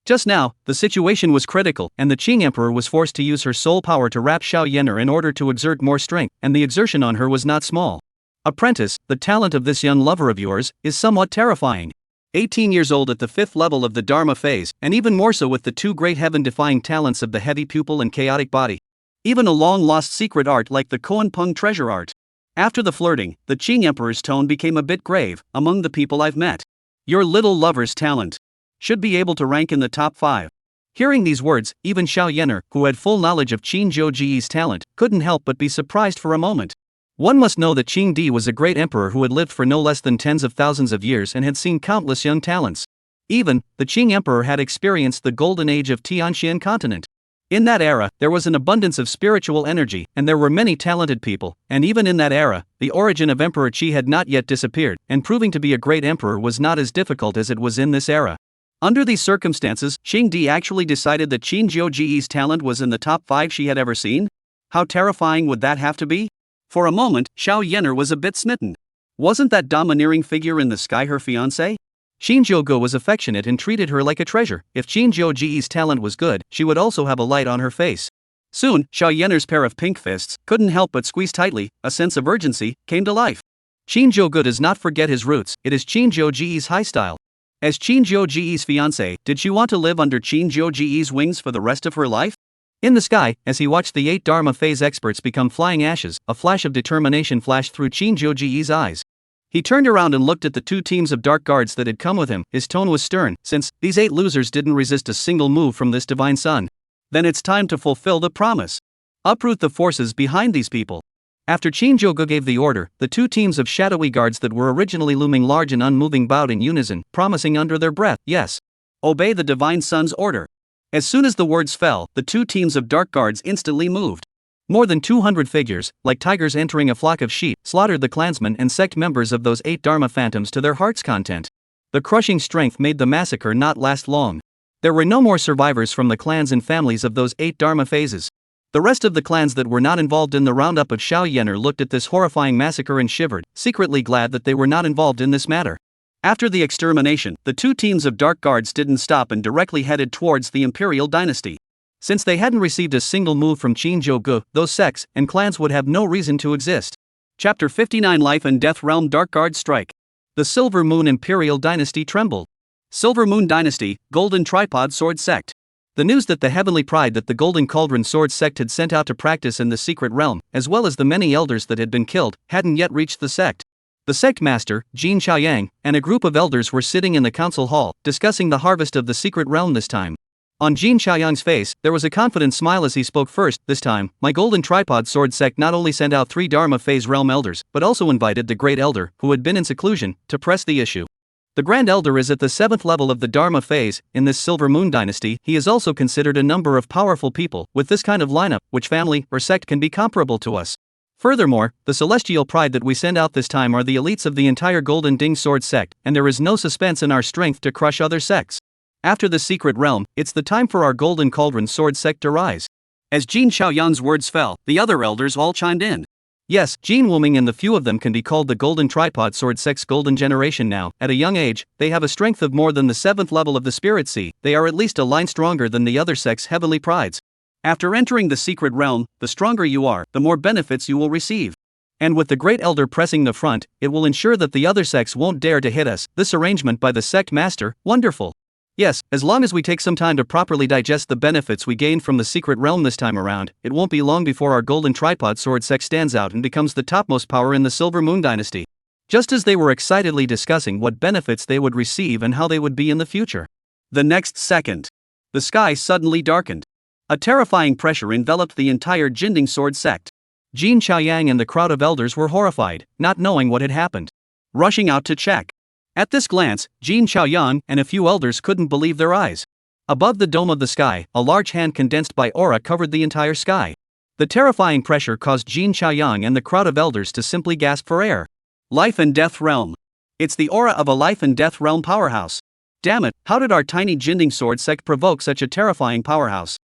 Just now, the situation was critical, and the Qing Emperor was forced to use her soul power to wrap Xiao Yan'er in order to exert more strength, and the exertion on her was not small. Apprentice, the talent of this young lover of yours is somewhat terrifying. 18 years old at the 5th level of the Dharma phase, and even more so with the 2 great heaven-defying talents of the heavy pupil and chaotic body. Even a long-lost secret art like the Koanpeng treasure art. After the flirting, the Qing Emperor's tone became a bit grave. Among the people I've met, your little lover's talent should be able to rank in the top 5. Hearing these words, even Xiao Yan'er, who had full knowledge of Shinjogo's talent, couldn't help but be surprised for a moment. One must know that Qing Di was a great emperor who had lived for no less than tens of thousands of years and had seen countless young talents. Even, the Qing Emperor had experienced the golden age of Tianxian continent. In that era, there was an abundance of spiritual energy, and there were many talented people, and even in that era, the origin of Emperor Qi had not yet disappeared, and proving to be a great emperor was not as difficult as it was in this era. Under these circumstances, Qing Di actually decided that Shinjogo's talent was in the top 5 she had ever seen? How terrifying would that have to be? For a moment, Xiao Yan'er was a bit smitten. Wasn't that domineering figure in the sky her fiancé? Shinjogo was affectionate and treated her like a treasure. If Shinjogo's talent was good, she would also have a light on her face. Soon, Xiao Yan'er's pair of pink fists couldn't help but squeeze tightly. A sense of urgency came to life. Shinjogo does not forget his roots. It is Shinjogo's high style. As Shinjogo's fiancé, did she want to live under Shinjogo's wings for the rest of her life? In the sky, as he watched the 8 Dharma phase experts become flying ashes, a flash of determination flashed through Shinjogo's eyes. He turned around and looked at the 2 teams of dark guards that had come with him. His tone was stern. Since these 8 losers didn't resist a single move from this divine sun, then it's time to fulfill the promise. Uproot the forces behind these people. After Shinjogo gave the order, the 2 teams of shadowy guards that were originally looming large and unmoving bowed in unison, promising under their breath, yes, obey the divine sun's order. As soon as the words fell, the 2 teams of dark guards instantly moved. More than 200 figures, like tigers entering a flock of sheep, slaughtered the clansmen and sect members of those 8 Dharma phantoms to their heart's content. The crushing strength made the massacre not last long. There were no more survivors from the clans and families of those 8 Dharma phases. The rest of the clans that were not involved in the roundup of Xiao Yan'er looked at this horrifying massacre and shivered, secretly glad that they were not involved in this matter. After the extermination, the 2 teams of dark guards didn't stop and directly headed towards the imperial dynasty. Since they hadn't received a single move from Shinjogo, those sects and clans would have no reason to exist. Chapter 59 Life and Death Realm Dark Guard Strike. The Silver Moon Imperial Dynasty trembled. Silver Moon Dynasty, Golden Tripod Sword Sect. The news that the heavenly pride that the Golden Cauldron Sword Sect had sent out to practice in the secret realm, as well as the many elders that had been killed, hadn't yet reached the sect. The sect master, Jin Xiaoyang, and a group of elders were sitting in the council hall, discussing the harvest of the secret realm this time. On Jin Xiaoyang's face, there was a confident smile as he spoke first. This time, my Golden Tripod Sword Sect not only sent out 3 Dharma phase realm elders, but also invited the Great Elder, who had been in seclusion, to press the issue. The Grand Elder is at the 7th level of the Dharma phase. In this Silver Moon dynasty, he is also considered a number of powerful people. With this kind of lineup, which family or sect can be comparable to us? Furthermore, the celestial pride that we send out this time are the elites of the entire Golden Ding Sword sect, and there is no suspense in our strength to crush other sects. After the secret realm, it's the time for our Golden Cauldron Sword sect to rise. As Jin Xiaoyan's words fell, the other elders all chimed in. Yes, Jin Wuming and the few of them can be called the Golden Tripod Sword sect's golden generation now. At a young age, they have a strength of more than the 7th level of the Spirit Sea. They are at least a line stronger than the other sect's heavenly prides. After entering the secret realm, the stronger you are, the more benefits you will receive. And with the Great Elder pressing the front, it will ensure that the other sects won't dare to hit us. This arrangement by the sect master, wonderful. Yes, as long as we take some time to properly digest the benefits we gained from the secret realm this time around, it won't be long before our Golden Tripod Sword sect stands out and becomes the topmost power in the Silver Moon dynasty. Just as they were excitedly discussing what benefits they would receive and how they would be in the future. The next second, the sky suddenly darkened. A terrifying pressure enveloped the entire Jinding Sword sect. Jin Xiaoyang and the crowd of elders were horrified, not knowing what had happened. Rushing out to check. At this glance, Jin Xiaoyang and a few elders couldn't believe their eyes. Above the dome of the sky, a large hand condensed by aura covered the entire sky. The terrifying pressure caused Jin Xiaoyang and the crowd of elders to simply gasp for air. Life and Death Realm. It's the aura of a Life and Death Realm powerhouse. Damn it, how did our tiny Jinding Sword sect provoke such a terrifying powerhouse?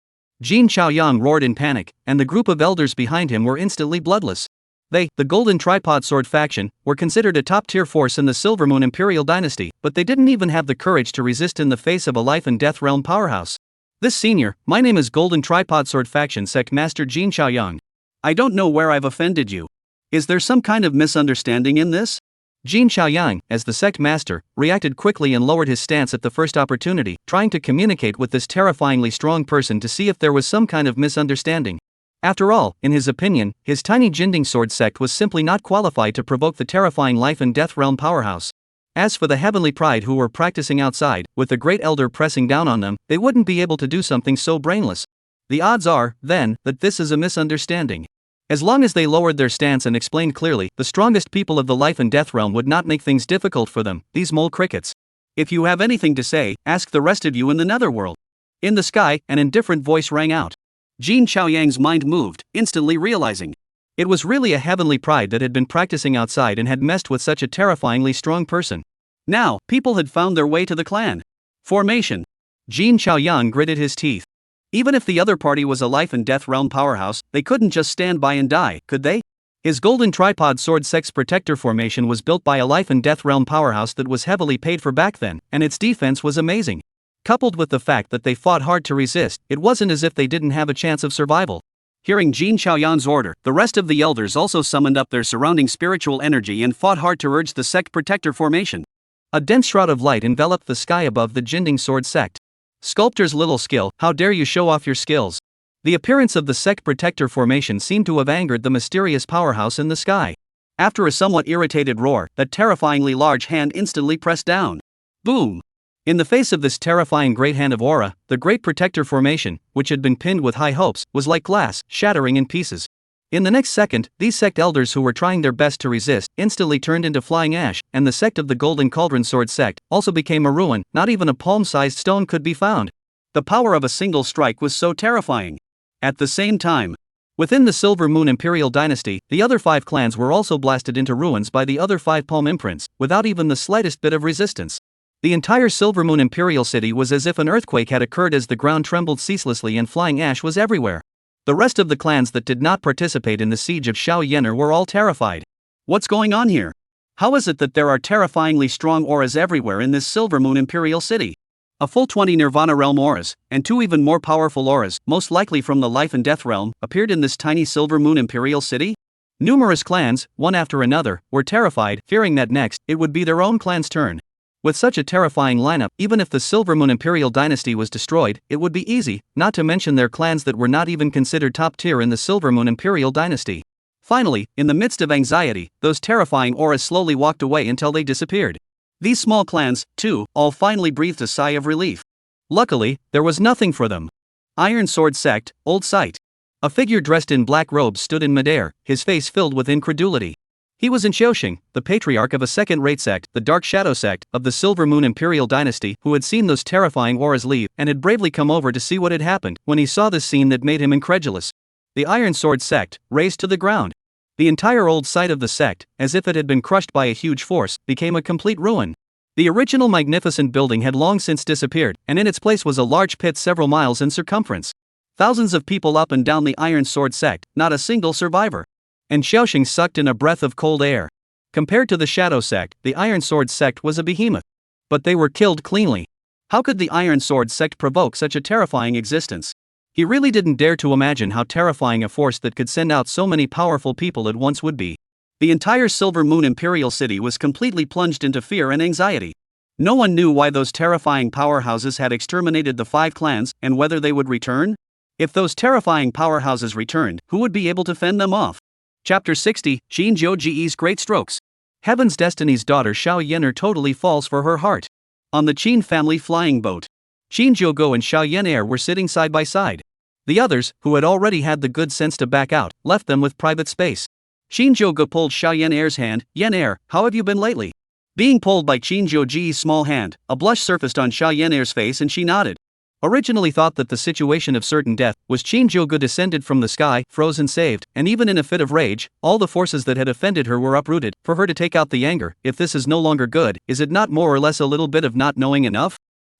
Jin Xiaoyang roared in panic, and the group of elders behind him were instantly bloodless. They, the Golden Tripod Sword faction, were considered a top-tier force in the Silver Moon Imperial dynasty, but they didn't even have the courage to resist in the face of a Life and Death Realm powerhouse. This senior, my name is Golden Tripod Sword faction sect master Jin Xiaoyang. I don't know where I've offended you. Is there some kind of misunderstanding in this? Jin Xiaoyang, as the sect master, reacted quickly and lowered his stance at the first opportunity, trying to communicate with this terrifyingly strong person to see if there was some kind of misunderstanding. After all, in his opinion, his tiny Jinding Sword sect was simply not qualified to provoke the terrifying Life and Death Realm powerhouse. As for the Heavenly Pride who were practicing outside, with the Great Elder pressing down on them, they wouldn't be able to do something so brainless. The odds are, then, that this is a misunderstanding. As long as they lowered their stance and explained clearly, the strongest people of the Life and Death Realm would not make things difficult for them, these mole crickets. If you have anything to say, ask the rest of you in the netherworld. In the sky, an indifferent voice rang out. Jin Xiaoyang's mind moved, instantly realizing. It was really a Heavenly Pride that had been practicing outside and had messed with such a terrifyingly strong person. Now, people had found their way to the clan. Formation. Jin Xiaoyang gritted his teeth. Even if the other party was a Life and Death Realm powerhouse, they couldn't just stand by and die, could they? His Golden Tripod Sword sect's protector formation was built by a Life and Death Realm powerhouse that was heavily paid for back then, and its defense was amazing. Coupled with the fact that they fought hard to resist, it wasn't as if they didn't have a chance of survival. Hearing Jin Xiaoyan's order, the rest of the elders also summoned up their surrounding spiritual energy and fought hard to urge the sect protector formation. A dense shroud of light enveloped the sky above the Jinding Sword sect. Sculptor's little skill, how dare you show off your skills? The appearance of the sect protector formation seemed to have angered the mysterious powerhouse in the sky. After a somewhat irritated roar, that terrifyingly large hand instantly pressed down. Boom! In the face of this terrifying great hand of aura, the great protector formation, which had been pinned with high hopes, was like glass, shattering in pieces. In the next second, these sect elders who were trying their best to resist, instantly turned into flying ash, and the sect of the Golden Cauldron Sword sect also became a ruin. Not even a palm-sized stone could be found. The power of a single strike was so terrifying. At the same time, within the Silver Moon Imperial dynasty, the other 5 clans were also blasted into ruins by the other 5 palm imprints, without even the slightest bit of resistance. The entire Silver Moon Imperial city was as if an earthquake had occurred as the ground trembled ceaselessly and flying ash was everywhere. The rest of the clans that did not participate in the siege of Shao Yener were all terrified. What's going on here? How is it that there are terrifyingly strong auras everywhere in this Silver Moon Imperial city? A full 20 Nirvana Realm auras, and 2 even more powerful auras, most likely from the Life and Death Realm, appeared in this tiny Silver Moon Imperial city? Numerous clans, one after another, were terrified, fearing that next, it would be their own clan's turn. With such a terrifying lineup, even if the Silver Moon Imperial dynasty was destroyed, it would be easy, not to mention their clans that were not even considered top tier in the Silver Moon Imperial dynasty. Finally, in the midst of anxiety, those terrifying auras slowly walked away until they disappeared. These small clans, too, all finally breathed a sigh of relief. Luckily, there was nothing for them. Iron Sword Sect, Old Sight. A figure dressed in black robes stood in midair, his face filled with incredulity. He was in Xiaoxing, the patriarch of a second-rate sect, the Dark Shadow sect, of the Silver Moon Imperial dynasty, who had seen those terrifying auras leave, and had bravely come over to see what had happened, when he saw this scene that made him incredulous. The Iron Sword sect, razed to the ground. The entire old site of the sect, as if it had been crushed by a huge force, became a complete ruin. The original magnificent building had long since disappeared, and in its place was a large pit several miles in circumference. Thousands of people up and down the Iron Sword sect, not a single survivor. And Xiaoxing sucked in a breath of cold air. Compared to the Shadow sect, the Iron Sword sect was a behemoth. But they were killed cleanly. How could the Iron Sword sect provoke such a terrifying existence? He really didn't dare to imagine how terrifying a force that could send out so many powerful people at once would be. The entire Silver Moon Imperial City was completely plunged into fear and anxiety. No one knew why those terrifying powerhouses had exterminated the 5 clans, and whether they would return? If those terrifying powerhouses returned, who would be able to fend them off? Chapter 60, Shinjogo's Great Strokes. Heaven's Destiny's daughter Xiao Yener totally falls for her heart. On the Qin family flying boat, Shinjogo and Xiao Yener were sitting side by side. The others, who had already had the good sense to back out, left them with private space. Shinjogo pulled Xiao Yener's hand. "Yener, how have you been lately?" Being pulled by Shinjogo's small hand, a blush surfaced on Xiao Yener's face and she nodded. Originally thought that the situation of certain death was Shinjogo descended from the sky, frozen saved, and even in a fit of rage, all the forces that had offended her were uprooted, for her to take out the anger. If this is no longer good, is it not more or less a little bit of not knowing enough?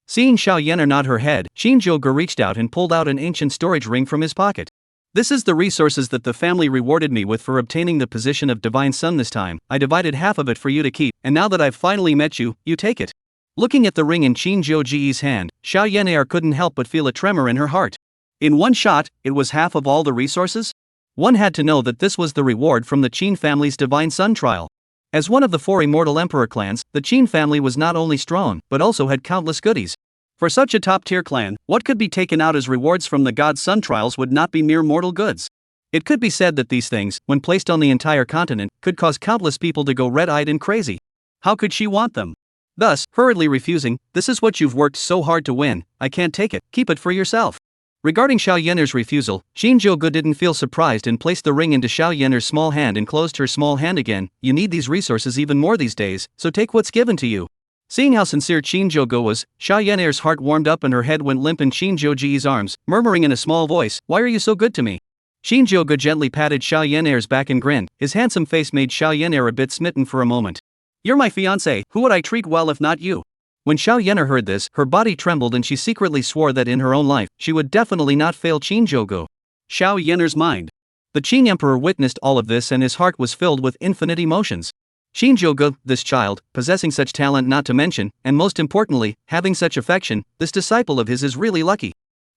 Seeing Xiao Yener nod her head, Shinjogo reached out and pulled out an ancient storage ring from his pocket. "This is the resources that the family rewarded me with for obtaining the position of Divine Son this time. I divided half of it for you to keep, and now that I've finally met you, you take it." Looking at the ring in Shinjogo's hand, Xiao Yener couldn't help but feel a tremor in her heart. In one shot, it was half of all the resources? One had to know that this was the reward from the Qin family's Divine Son trial. As one of the 4 immortal emperor clans, the Qin family was not only strong, but also had countless goodies. For such a top-tier clan, what could be taken out as rewards from the God's Son trials would not be mere mortal goods. It could be said that these things, when placed on the entire continent, could cause countless people to go red-eyed and crazy. How could she want them? Thus, hurriedly refusing, "This is what you've worked so hard to win, I can't take it, keep it for yourself." Regarding Xiao Yener's refusal, Shinjogo didn't feel surprised and placed the ring into Xiao Yener's small hand and closed her small hand again. "You need these resources even more these days, so take what's given to you." Seeing how sincere Shinjogo was, Xiao Yener's heart warmed up and her head went limp in Shinjogo's arms, murmuring in a small voice, "Why are you so good to me?" Shinjogo gently patted Xiao Yener's back and grinned. His handsome face made Xiao Yener a bit smitten for a moment. "You're my fiancée, who would I treat well if not you?" When Xiao Yener heard this, her body trembled and she secretly swore that in her own life, she would definitely not fail Shinjogo. Xiao Yener's mind. The Qing Emperor witnessed all of this and his heart was filled with infinite emotions. Shinjogo, this child, possessing such talent not to mention, and most importantly, having such affection, this disciple of his is really lucky.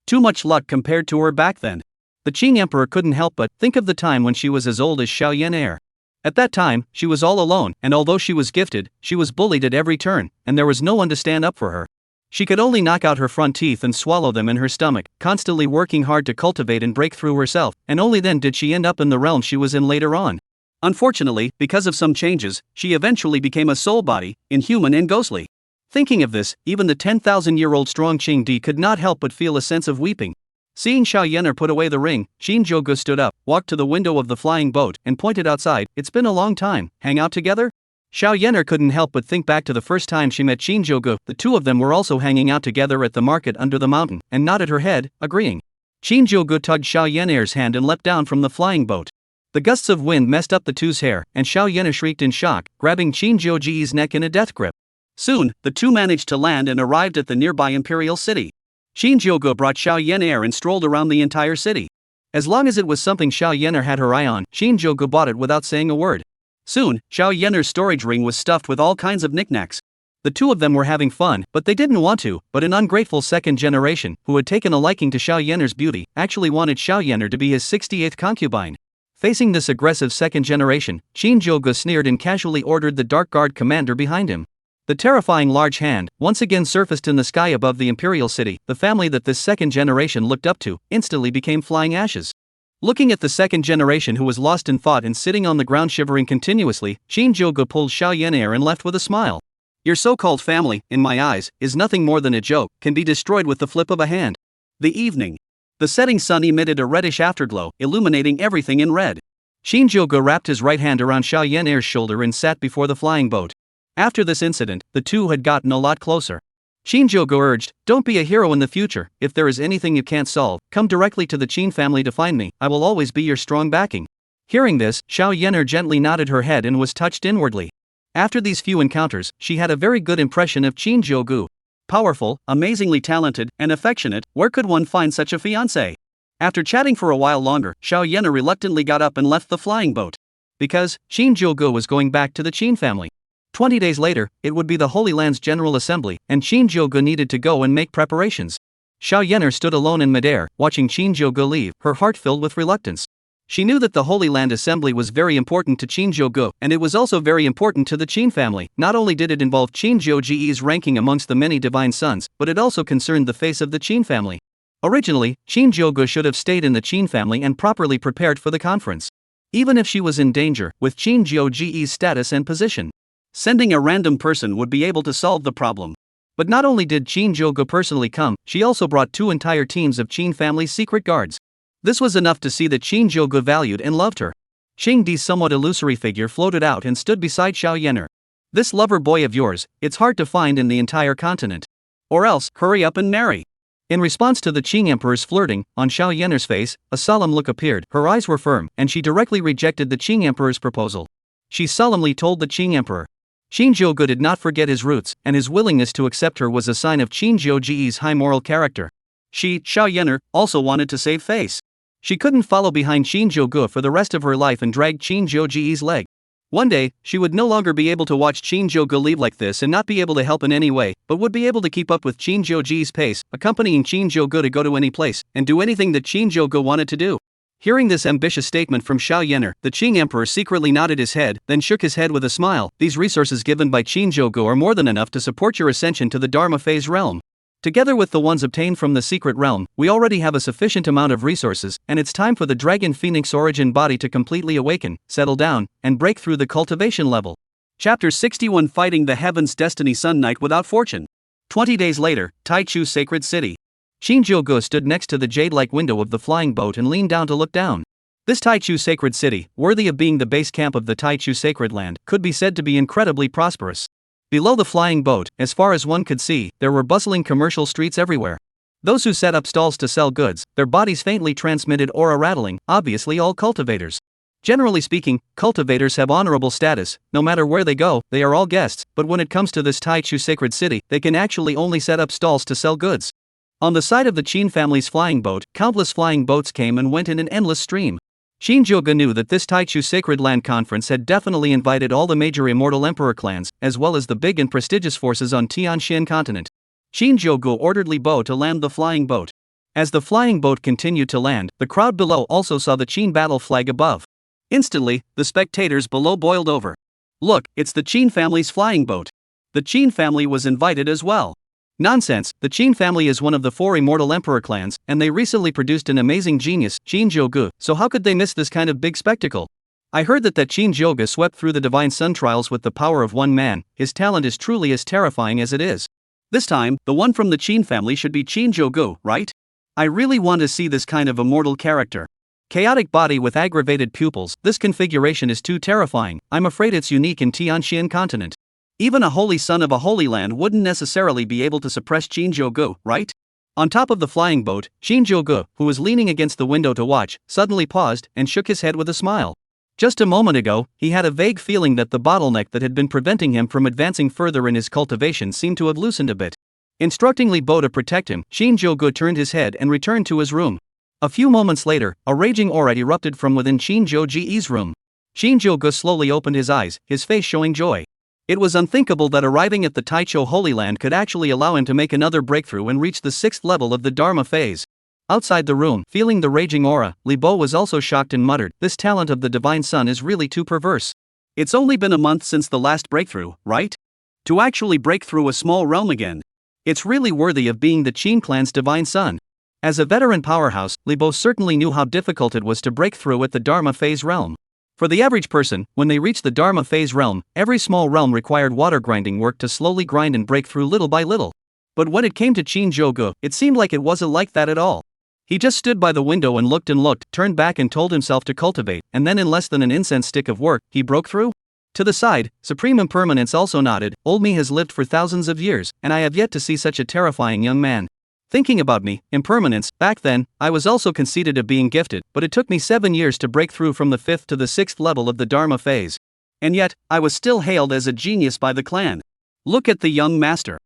Too much luck compared to her back then. The Qing Emperor couldn't help but think of the time when she was as old as Xiao Yener. At that time, she was all alone, and although she was gifted, she was bullied at every turn, and there was no one to stand up for her. She could only knock out her front teeth and swallow them in her stomach, constantly working hard to cultivate and break through herself, and only then did she end up in the realm she was in later on. Unfortunately, because of some changes, she eventually became a soul body, inhuman and ghostly. Thinking of this, even the 10,000-year-old strong Qing Di could not help but feel a sense of weeping. Seeing Xiao Yener put away the ring, Shinjogo stood up, walked to the window of the flying boat, and pointed outside. "It's been a long time, hang out together?" Xiao Yener couldn't help but think back to the first time she met Shinjogo. The two of them were also hanging out together at the market under the mountain, and nodded her head, agreeing. Shinjogo tugged Xiao Yener's hand and leapt down from the flying boat. The gusts of wind messed up the two's hair, and Xiao Yener shrieked in shock, grabbing Shinjogo's neck in a death grip. Soon, the two managed to land and arrived at the nearby imperial city. Shinjogo brought Xiao Yener and strolled around the entire city. As long as it was something Xiao Yener had her eye on, Shinjogo bought it without saying a word. Soon, Xiao Yener's storage ring was stuffed with all kinds of knickknacks. The two of them were having fun, but they didn't want to. But an ungrateful second generation, who had taken a liking to Xiao Yener's beauty, actually wanted Xiao Yener to be his 68th concubine. Facing this aggressive second generation, Shinjogo sneered and casually ordered the Dark Guard commander behind him. The terrifying large hand once again surfaced in the sky above the imperial city. The family that this second generation looked up to instantly became flying ashes. Looking at the second generation who was lost in thought and sitting on the ground shivering continuously, Shinjogo pulled Xiao Yener and left with a smile. "Your so-called family, in my eyes, is nothing more than a joke, can be destroyed with the flip of a hand." The evening. The setting sun emitted a reddish afterglow, illuminating everything in red. Shinjogo wrapped his right hand around Xiao Yener's shoulder and sat before the flying boat. After this incident, the two had gotten a lot closer. Shinjogo urged, "Don't be a hero in the future. If there is anything you can't solve, come directly to the Qing family to find me. I will always be your strong backing." Hearing this, Xiao Yener gently nodded her head and was touched inwardly. After these few encounters, she had a very good impression of Shinjogo. Powerful, amazingly talented, and affectionate, where could one find such a fiancé? After chatting for a while longer, Xiao Yener reluctantly got up and left the flying boat. Because Shinjogo was going back to the Qin family. 20 days later, it would be the Holy Land's General Assembly, and Shinjogo needed to go and make preparations. Xiao Yener stood alone in midair, watching Shinjogo leave, her heart filled with reluctance. She knew that the Holy Land Assembly was very important to Shinjogo, and it was also very important to the Qin family. Not only did it involve Shinjogo's ranking amongst the many divine sons, but it also concerned the face of the Qin family. Originally, Shinjogo should have stayed in the Qin family and properly prepared for the conference. Even if she was in danger, with Shinjogo's status and position, sending a random person would be able to solve the problem. But not only did Shinjogo personally come, she also brought two entire teams of Qin family's secret guards. This was enough to see that Shinjogo valued and loved her. Qing Di's somewhat illusory figure floated out and stood beside Xiao Yener. "This lover boy of yours, it's hard to find in the entire continent. Or else, hurry up and marry." In response to the Qing Emperor's flirting, on Xiao Yener's face, a solemn look appeared. Her eyes were firm, and she directly rejected the Qing Emperor's proposal. She solemnly told the Qing Emperor. Shinjogo did not forget his roots, and his willingness to accept her was a sign of Shinjogo's high moral character. She, Xiao Yener, also wanted to save face. She couldn't follow behind Shinjogo for the rest of her life and drag Shinjogo's leg. One day, she would no longer be able to watch Shinjogo leave like this and not be able to help in any way, but would be able to keep up with Shinjogo's pace, accompanying Shinjogo to go to any place, and do anything that Shinjogo wanted to do. Hearing this ambitious statement from Xiao Yener, the Qing Emperor secretly nodded his head, then shook his head with a smile. "These resources given by Shinjogo are more than enough to support your ascension to the Dharma phase realm. Together with the ones obtained from the secret realm, we already have a sufficient amount of resources, and it's time for the Dragon Phoenix origin body to completely awaken, settle down, and break through the cultivation level." Chapter 61, Fighting the Heavens Destiny Sun Knight Without Fortune. 20 days later, Taichu Sacred City. Shinjogo stood next to the jade-like window of the flying boat and leaned down to look down. This Taichu Sacred City, worthy of being the base camp of the Taichu Sacred Land, could be said to be incredibly prosperous. Below the flying boat, as far as one could see, there were bustling commercial streets everywhere. Those who set up stalls to sell goods, their bodies faintly transmitted aura rattling, obviously all cultivators. Generally speaking, cultivators have honorable status. No matter where they go, they are all guests, but when it comes to this Taichu Sacred City, they can actually only set up stalls to sell goods. On the side of the Qin family's flying boat, countless flying boats came and went in an endless stream. Shinjogo knew that this Taichu Sacred Land Conference had definitely invited all the major immortal emperor clans, as well as the big and prestigious forces on Tianxian continent. Shinjogo ordered Li Bo to land the flying boat. As the flying boat continued to land, the crowd below also saw the Qin battle flag above. Instantly, the spectators below boiled over. "Look, it's the Qin family's flying boat. The Qin family was invited as well." Nonsense, the Qin family is one of the 4 immortal emperor clans, and they recently produced an amazing genius, Shinjogo, so how could they miss this kind of big spectacle? "I heard that Shinjogo swept through the divine sun trials with the power of one man. His talent is truly as terrifying as it is. This time, the one from the Qin family should be Shinjogo, right? I really want to see this kind of immortal character. Chaotic body with aggravated pupils, this configuration is too terrifying. I'm afraid it's unique in Tianxian continent. Even a holy son of a holy land wouldn't necessarily be able to suppress Shinjogo, right?" On top of the flying boat, Shinjogo, who was leaning against the window to watch, suddenly paused and shook his head with a smile. Just a moment ago, he had a vague feeling that the bottleneck that had been preventing him from advancing further in his cultivation seemed to have loosened a bit. Instructing Li Bo to protect him, Shinjogo turned his head and returned to his room. A few moments later, a raging aura erupted from within Shinjogo's room. Shinjogo slowly opened his eyes, his face showing joy. It was unthinkable that arriving at the Taicho Holy Land could actually allow him to make another breakthrough and reach the 6th level of the Dharma phase. Outside the room, feeling the raging aura, Li Bo was also shocked and muttered, "This talent of the Divine Sun is really too perverse. It's only been a month since the last breakthrough, right? To actually break through a small realm again. It's really worthy of being the Qin clan's Divine Sun." As a veteran powerhouse, Li Bo certainly knew how difficult it was to break through at the Dharma phase realm. For the average person, when they reached the Dharma phase realm, every small realm required water grinding work to slowly grind and break through little by little. But when it came to Shinjogo, it seemed like it wasn't like that at all. He just stood by the window and looked, turned back and told himself to cultivate, and then in less than an incense stick of work, he broke through? To the side, Supreme Impermanence also nodded. Old me has lived for thousands of years, and I have yet to see such a terrifying young man. Thinking about me, Impermanence, back then, I was also conceited of being gifted, but it took me 7 years to break through from the 5th to the 6th level of the Dharma phase. And yet, I was still hailed as a genius by the clan. Look at the young master.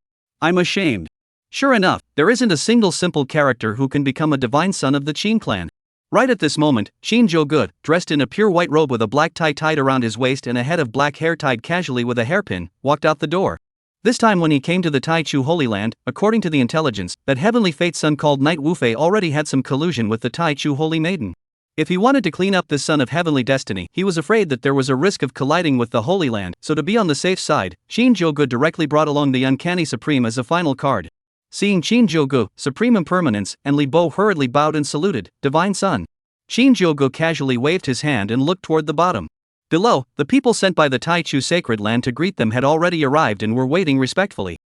I'm ashamed. Sure enough, there isn't a single simple character who can become a divine son of the Qing clan. Right at this moment, Shinjogo, dressed in a pure white robe with a black tie tied around his waist and a head of black hair tied casually with a hairpin, walked out the door. This time when he came to the Taicho Holy Land, according to the intelligence, that heavenly fate's son called Knight Wufei already had some collusion with the Taicho Holy Maiden. If he wanted to clean up this son of heavenly destiny, he was afraid that there was a risk of colliding with the Holy Land, so to be on the safe side, Shinjogo directly brought along the Uncanny Supreme as a final card. Seeing Shinjogo, Supreme Impermanence, and Li Bo hurriedly bowed and saluted, Divine Son. Shinjogo casually waved his hand and looked toward the bottom. Below, the people sent by the Taichu Sacred Land to greet them had already arrived and were waiting respectfully.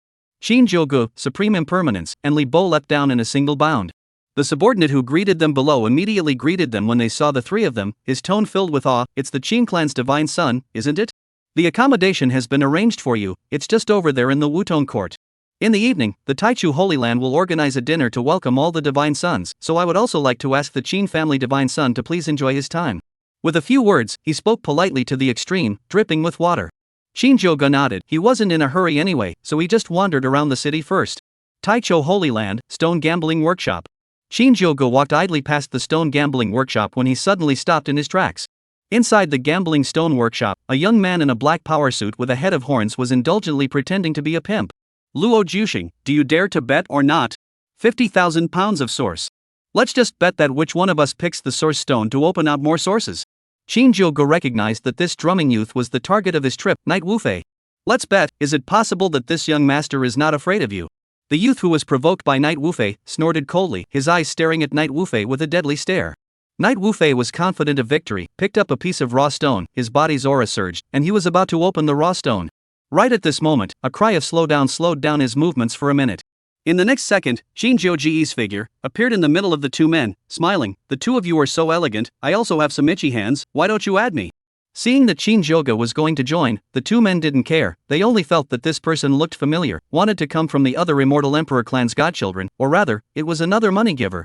Shinjogo, Supreme Impermanence, and Li Bo leapt down in a single bound. The subordinate who greeted them below immediately greeted them when they saw the three of them, his tone filled with awe. It's the Qing clan's divine son, isn't it? The accommodation has been arranged for you, it's just over there in the Wutong court. In the evening, the Taichu Holy Land will organize a dinner to welcome all the divine sons, so I would also like to ask the Qing family divine son to please enjoy his time. With a few words, he spoke politely to the extreme, dripping with water. Shinjogo nodded. He wasn't in a hurry anyway, so he just wandered around the city first. Taicho Holy Land, Stone Gambling Workshop. Shinjogo walked idly past the stone gambling workshop when he suddenly stopped in his tracks. Inside the gambling stone workshop, a young man in a black power suit with a head of horns was indulgently pretending to be a pimp. Luo Juxing, do you dare to bet or not? 50,000 pounds of source. Let's just bet that which one of us picks the source stone to open up more sources. Shinjogo recognized that this drumming youth was the target of his trip, Knight Wufei. Let's bet, is it possible that this young master is not afraid of you? The youth who was provoked by Knight Wufei snorted coldly, his eyes staring at Knight Wufei with a deadly stare. Knight Wufei was confident of victory, picked up a piece of raw stone, his body's aura surged, and he was about to open the raw stone. Right at this moment, a cry of slow down slowed down his movements for a minute. In the next second, Shinjogo's figure appeared in the middle of the two men, smiling. The two of you are so elegant, I also have some itchy hands, why don't you add me? Seeing that Shinjogo was going to join, the two men didn't care, they only felt that this person looked familiar, wanted to come from the other Immortal Emperor clan's godchildren, or rather, it was another money giver.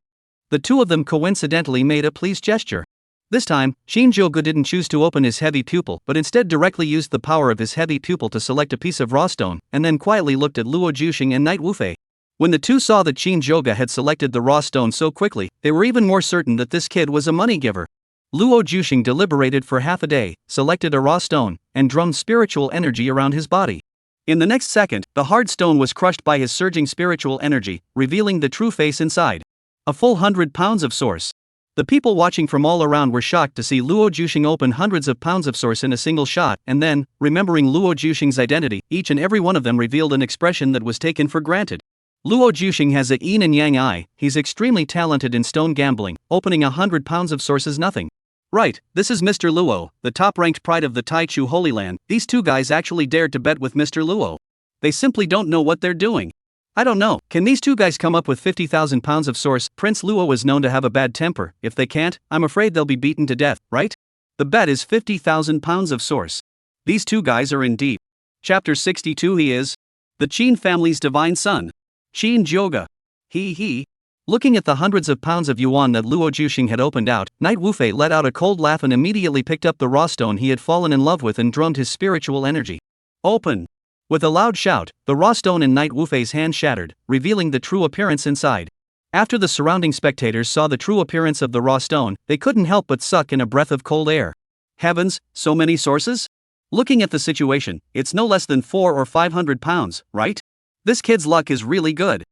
The two of them coincidentally made a pleased gesture. This time, Shinjogo didn't choose to open his heavy pupil, but instead directly used the power of his heavy pupil to select a piece of raw stone, and then quietly looked at Luo Juxing and Knight Wufei. When the two saw that Shinjogo had selected the raw stone so quickly, they were even more certain that this kid was a money giver. Luo Juxing deliberated for half a day, selected a raw stone, and drummed spiritual energy around his body. In the next second, the hard stone was crushed by his surging spiritual energy, revealing the true face inside. A full 100 pounds of source. The people watching from all around were shocked to see Luo Juxing open hundreds of pounds of source in a single shot, and then, remembering Luo Juxing's identity, each and every one of them revealed an expression that was taken for granted. Luo Juxing has a yin and yang eye, he's extremely talented in stone gambling, opening 100 pounds of source is nothing. Right, this is Mr. Luo, the top-ranked pride of the Taichu Holy Land. These two guys actually dared to bet with Mr. Luo. They simply don't know what they're doing. I don't know, can these two guys come up with 50,000 pounds of source? Prince Luo was known to have a bad temper. If they can't, I'm afraid they'll be beaten to death, right? The bet is 50,000 pounds of source. These two guys are in deep. Chapter 62. He is the Qin family's divine son. Shinjogo. He. Looking at the hundreds of pounds of yuan that Luo Juxing had opened out, Knight Wufei let out a cold laugh and immediately picked up the raw stone he had fallen in love with and drummed his spiritual energy. Open! With a loud shout, the raw stone in Knight Wufei's hand shattered, revealing the true appearance inside. After the surrounding spectators saw the true appearance of the raw stone, they couldn't help but suck in a breath of cold air. Heavens, so many sources? Looking at the situation, it's no less than 400 or 500 pounds, right? This kid's luck is really good.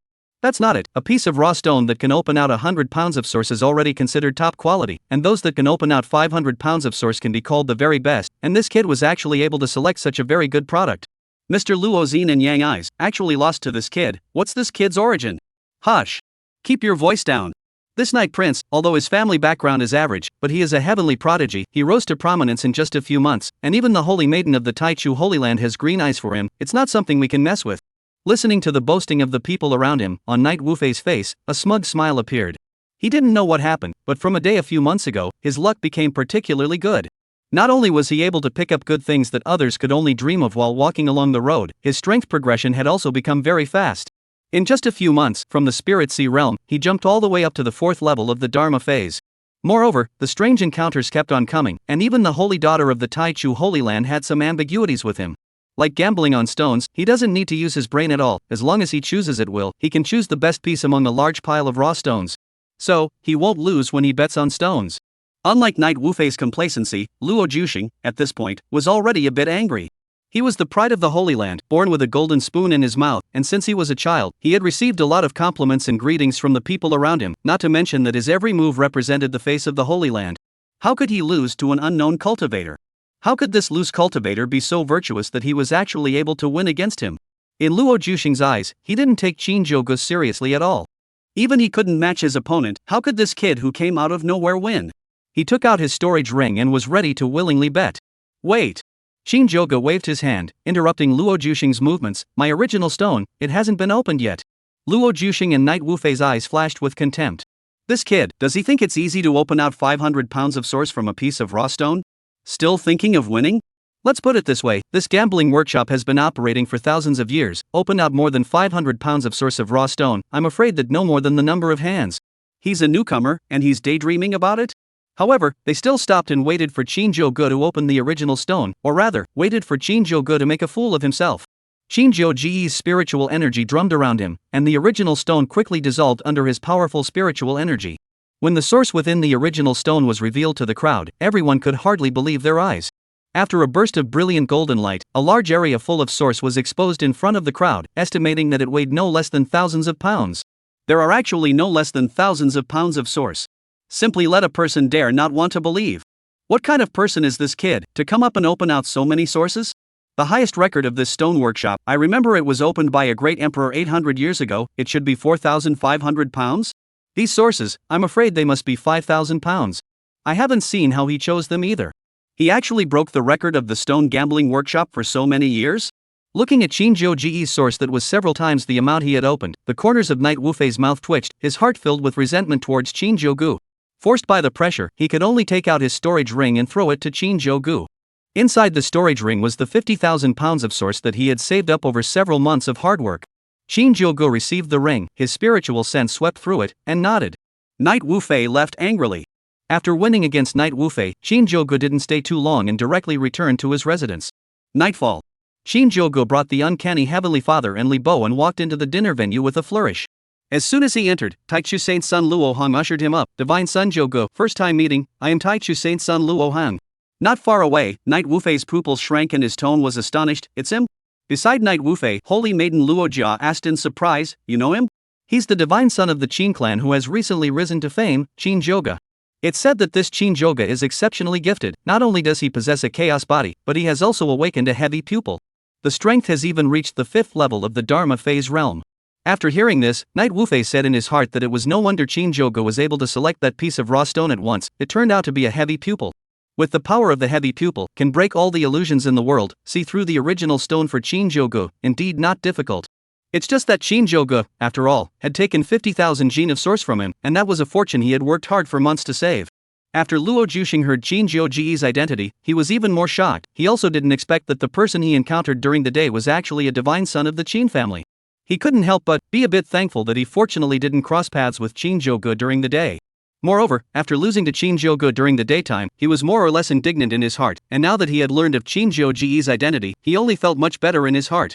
That's not it, a piece of raw stone that can open out 100 pounds of source is already considered top quality, and those that can open out 500 pounds of source can be called the very best, and this kid was actually able to select such a very good product. Mr. Luo's yin and yang eyes actually lost to this kid. What's this kid's origin? Hush. Keep your voice down. This Knight Prince, although his family background is average, but he is a heavenly prodigy, he rose to prominence in just a few months, and even the Holy Maiden of the Taichu Holy Land has green eyes for him. It's not something we can mess with. Listening to the boasting of the people around him, on Knight Wufei's face, a smug smile appeared. He didn't know what happened, but from a few months ago, his luck became particularly good. Not only was he able to pick up good things that others could only dream of while walking along the road, his strength progression had also become very fast. In just a few months, from the Spirit Sea realm, he jumped all the way up to the 4th level of the Dharma phase. Moreover, the strange encounters kept on coming, and even the holy daughter of the Taicho Holy Land had some ambiguities with him. Like gambling on stones, he doesn't need to use his brain at all. As long as he chooses at will, he can choose the best piece among a large pile of raw stones. So, he won't lose when he bets on stones. Unlike Knight Wufei's complacency, Luo Juxing, at this point, was already a bit angry. He was the pride of the Holy Land, born with a golden spoon in his mouth, and since he was a child, he had received a lot of compliments and greetings from the people around him, not to mention that his every move represented the face of the Holy Land. How could he lose to an unknown cultivator? How could this loose cultivator be so virtuous that he was actually able to win against him? In Luo Juxing's eyes, he didn't take Shinjogo seriously at all. Even he couldn't match his opponent. How could this kid who came out of nowhere win? He took out his storage ring and was ready to willingly bet. Wait! Shinjogo waved his hand, interrupting Luo Juxing's movements. My original stone, it hasn't been opened yet. Luo Juxing and Knight Wufei's eyes flashed with contempt. This kid, does he think it's easy to open out 500 pounds of source from a piece of raw stone? Still thinking of winning? Let's put it this way, this gambling workshop has been operating for thousands of years, opened out more than 500 pounds of source of raw stone. I'm afraid that no more than the number of hands. He's a newcomer, and he's daydreaming about it? However, they still stopped and waited for Shinjogo to open the original stone, or rather, waited for Shinjogo to make a fool of himself. Shinjogo's spiritual energy drummed around him, and the original stone quickly dissolved under his powerful spiritual energy. When the source within the original stone was revealed to the crowd, everyone could hardly believe their eyes. After a burst of brilliant golden light, a large area full of source was exposed in front of the crowd, estimating that it weighed no less than thousands of pounds. There are actually no less than thousands of pounds of source. Simply let a person dare not want to believe. What kind of person is this kid, to come up and open out so many sources? The highest record of this stone workshop, I remember it was opened by a great emperor 800 years ago, it should be 4,500 pounds? These sources, I'm afraid they must be 5,000 pounds. I haven't seen how he chose them either. He actually broke the record of the stone gambling workshop for so many years? Looking at Shinjogo's source that was several times the amount he had opened, the corners of Knight Wufei's mouth twitched, his heart filled with resentment towards Shinjogo. Forced by the pressure, he could only take out his storage ring and throw it to Shinjogo. Inside the storage ring was the 50,000 pounds of source that he had saved up over several months of hard work. Shinjogo received the ring, his spiritual sense swept through it, and nodded. Knight Wufei left angrily. After winning against Knight Wufei, Shinjogo didn't stay too long and directly returned to his residence. Nightfall. Shinjogo brought the uncanny Heavenly Father and Li Bo and walked into the dinner venue with a flourish. As soon as he entered, Taichu Saint Sun Luo Hong ushered him up. Divine Sun Jogo, first time meeting, I am Taichu Saint Sun Luo Hong. Not far away, Knight Wufei's pupils shrank and his tone was astonished. It's him? Beside Knight Wufei, Holy Maiden Luo Jia asked in surprise, you know him? He's the divine son of the Qing clan who has recently risen to fame, Shinjogo. It's said that this Shinjogo is exceptionally gifted. Not only does he possess a chaos body, but he has also awakened a heavy pupil. The strength has even reached the 5th level of the Dharma phase realm. After hearing this, Knight Wufei said in his heart that it was no wonder Shinjogo was able to select that piece of raw stone at once. It turned out to be a heavy pupil. With the power of the heavy pupil, can break all the illusions in the world, see through the original stone for Shinjogo, indeed not difficult. It's just that Shinjogo, after all, had taken 50,000 yen of source from him, and that was a fortune he had worked hard for months to save. After Luo Juxing heard Shinjogo's identity, he was even more shocked. He also didn't expect that the person he encountered during the day was actually a divine son of the Qin family. He couldn't help but be a bit thankful that he fortunately didn't cross paths with Shinjogo during the day. Moreover, after losing to Shinjogo during the daytime, he was more or less indignant in his heart, and now that he had learned of Shinjogo's identity, he only felt much better in his heart.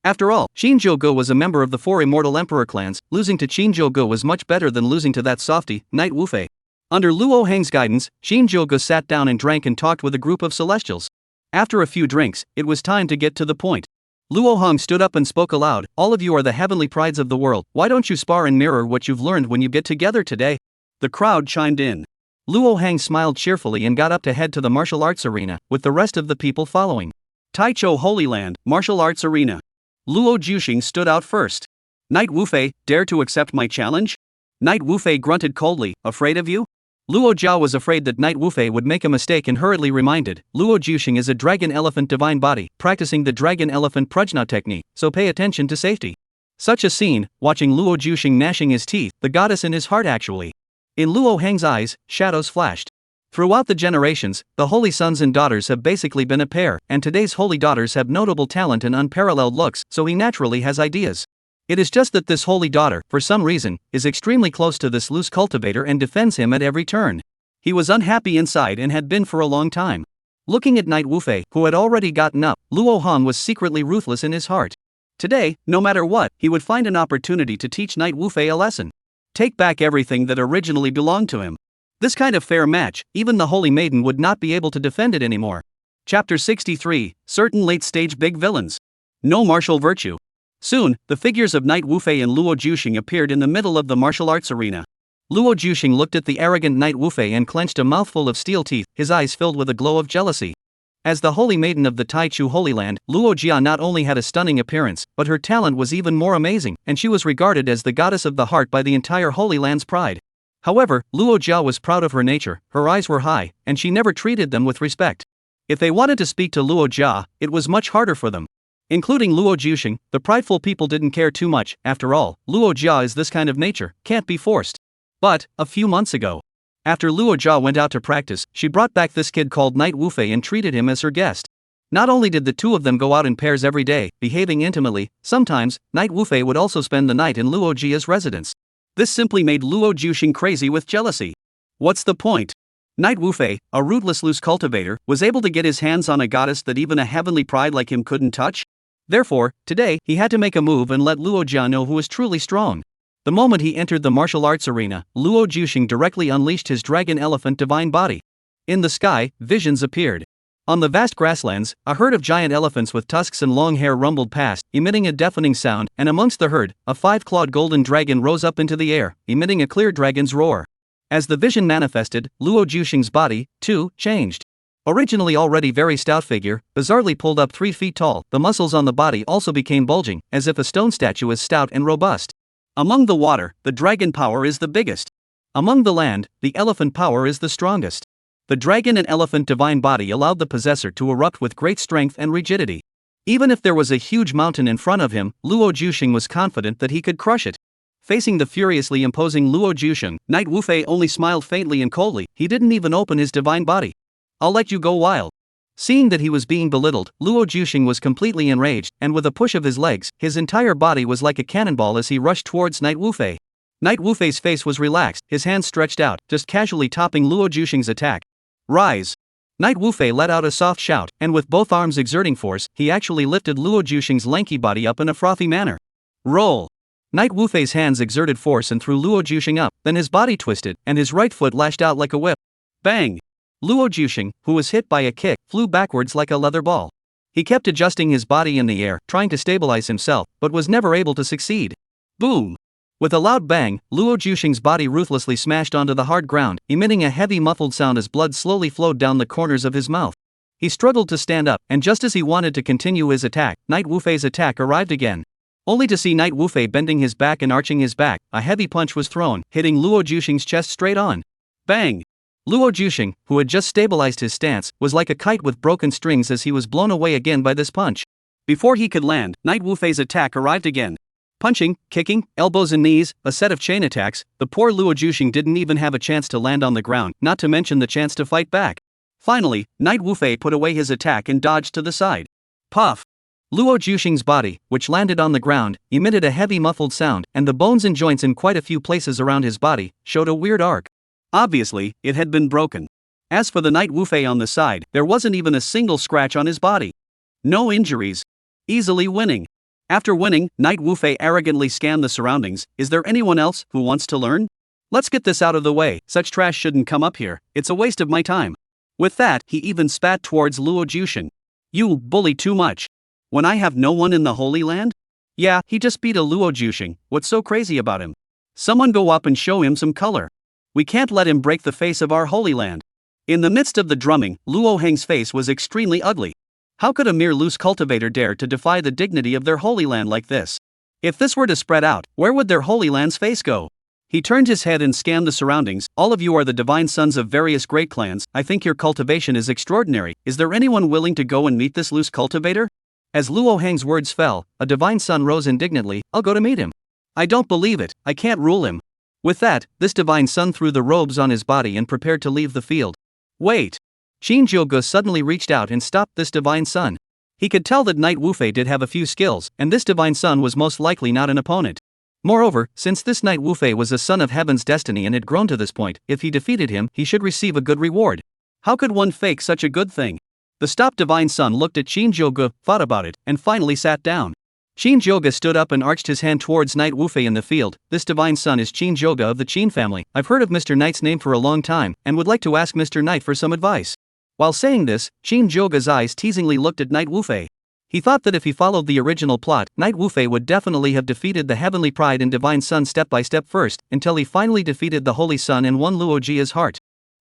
After all, Shinjogo was a member of the 4 immortal emperor clans. Losing to Shinjogo was much better than losing to that softy, Knight Wufei. Under Luo Heng's guidance, Shinjogo sat down and drank and talked with a group of celestials. After a few drinks, it was time to get to the point. Luo Hong stood up and spoke aloud, all of you are the heavenly prides of the world, why don't you spar and mirror what you've learned when you get together today? The crowd chimed in. Luo Hang smiled cheerfully and got up to head to the martial arts arena, with the rest of the people following. Taicho Holy Land, martial arts arena. Luo Juxing stood out first. Knight Wufei, dare to accept my challenge? Knight Wufei grunted coldly, afraid of you? Luo Jia was afraid that Knight Wufei would make a mistake and hurriedly reminded, Luo Juxing is a dragon elephant divine body, practicing the dragon elephant prajna technique, so pay attention to safety. Such a scene, watching Luo Juxing gnashing his teeth, the goddess in his heart actually. In Luo Heng's eyes, shadows flashed. Throughout the generations, the holy sons and daughters have basically been a pair, and today's holy daughters have notable talent and unparalleled looks, so he naturally has ideas. It is just that this holy daughter, for some reason, is extremely close to this loose cultivator and defends him at every turn. He was unhappy inside and had been for a long time. Looking at Knight Wufei, who had already gotten up, Luo Han was secretly ruthless in his heart. Today, no matter what, he would find an opportunity to teach Knight Wufei a lesson. Take back everything that originally belonged to him. This kind of fair match, even the Holy Maiden would not be able to defend it anymore. Chapter 63, Certain Late-Stage Big Villains. No Martial Virtue. Soon, the figures of Knight Wufei and Luo Juxing appeared in the middle of the martial arts arena. Luo Juxing looked at the arrogant Knight Wufei and clenched a mouthful of steel teeth, his eyes filled with a glow of jealousy. As the Holy Maiden of the Taicho Holy Land, Luo Jia not only had a stunning appearance, but her talent was even more amazing, and she was regarded as the goddess of the heart by the entire Holy Land's pride. However, Luo Jia was proud of her nature, her eyes were high, and she never treated them with respect. If they wanted to speak to Luo Jia, it was much harder for them. Including Luo Juxing, the prideful people didn't care too much. After all, Luo Jia is this kind of nature, can't be forced. But, a few months ago, after Luo Jia went out to practice, she brought back this kid called Knight Wufei and treated him as her guest. Not only did the two of them go out in pairs every day, behaving intimately, sometimes, Knight Wufei would also spend the night in Luo Jia's residence. This simply made Luo Juxing crazy with jealousy. What's the point? Knight Wufei, a rootless loose cultivator, was able to get his hands on a goddess that even a heavenly pride like him couldn't touch? Therefore, today, he had to make a move and let Luo Jia know who was truly strong. The moment he entered the martial arts arena, Luo Juxing directly unleashed his dragon elephant divine body. In the sky, visions appeared. On the vast grasslands, a herd of giant elephants with tusks and long hair rumbled past, emitting a deafening sound, and amongst the herd, a five-clawed golden dragon rose up into the air, emitting a clear dragon's roar. As the vision manifested, Luo Juxing's body, too, changed. Originally already very stout figure, bizarrely pulled up 3 feet tall, the muscles on the body also became bulging, as if a stone statue is stout and robust. Among the water, the dragon power is the biggest. Among the land, the elephant power is the strongest. The dragon and elephant divine body allowed the possessor to erupt with great strength and rigidity. Even if there was a huge mountain in front of him, Luo Juxing was confident that he could crush it. Facing the furiously imposing Luo Juxing, Knight Wufei only smiled faintly and coldly, he didn't even open his divine body. I'll let you go wild. Seeing that he was being belittled, Luo Juxing was completely enraged, and with a push of his legs, his entire body was like a cannonball as he rushed towards Knight Wufei. Knight Wufei's face was relaxed, his hands stretched out, just casually topping Luo Juxing's attack. Rise! Knight Wufei let out a soft shout, and with both arms exerting force, he actually lifted Luo Juxing's lanky body up in a frothy manner. Roll! Knight Wufei's hands exerted force and threw Luo Juxing up, then his body twisted, and his right foot lashed out like a whip. Bang! Luo Juxing, who was hit by a kick, flew backwards like a leather ball. He kept adjusting his body in the air, trying to stabilize himself, but was never able to succeed. Boom! With a loud bang, Luo Juxing's body ruthlessly smashed onto the hard ground, emitting a heavy muffled sound as blood slowly flowed down the corners of his mouth. He struggled to stand up, and just as he wanted to continue his attack, Knight Wufei's attack arrived again. Only to see Knight Wufei bending his back and arching his back, a heavy punch was thrown, hitting Luo Juxing's chest straight on. Bang! Luo Juxing, who had just stabilized his stance, was like a kite with broken strings as he was blown away again by this punch. Before he could land, Knight Wufei's attack arrived again. Punching, kicking, elbows and knees, a set of chain attacks, the poor Luo Juxing didn't even have a chance to land on the ground, not to mention the chance to fight back. Finally, Knight Wufei put away his attack and dodged to the side. Puff! Luo Juxing's body, which landed on the ground, emitted a heavy muffled sound, and the bones and joints in quite a few places around his body showed a weird arc. Obviously, it had been broken. As for the Knight Wufei on the side, there wasn't even a single scratch on his body. No injuries. Easily winning. After winning, Knight Wufei arrogantly scanned the surroundings. Is there anyone else who wants to learn? Let's get this out of the way, such trash shouldn't come up here, it's a waste of my time. With that, he even spat towards Luo Juxing. You bully too much. When I have no one in the Holy Land? Yeah, he just beat a Luo Juxing, what's so crazy about him? Someone go up and show him some color. We can't let him break the face of our Holy Land. In the midst of the drumming, Luo Heng's face was extremely ugly. How could a mere loose cultivator dare to defy the dignity of their Holy Land like this? If this were to spread out, where would their Holy Land's face go? He turned his head and scanned the surroundings. All of you are the divine sons of various great clans. I think your cultivation is extraordinary. Is there anyone willing to go and meet this loose cultivator? As Luo Heng's words fell, a divine son rose indignantly. I'll go to meet him. I don't believe it, I can't rule him. With that, this divine son threw the robes on his body and prepared to leave the field. Wait! Shinjogo suddenly reached out and stopped this divine son. He could tell that Knight Wufei did have a few skills, and this divine son was most likely not an opponent. Moreover, since this Knight Wufei was a son of heaven's destiny and had grown to this point, if he defeated him, he should receive a good reward. How could one fake such a good thing? The stopped divine son looked at Shinjogo, thought about it, and finally sat down. Shinjogo stood up and arched his hand towards Knight Wufei in the field. This divine son is Shinjogo of the Qing family. I've heard of Mr. Knight's name for a long time, and would like to ask Mr. Knight for some advice. While saying this, Shinjogo's eyes teasingly looked at Knight Wufei. He thought that if he followed the original plot, Knight Wufei would definitely have defeated the heavenly pride and divine son step by step first, until he finally defeated the holy son and won Luojia's heart.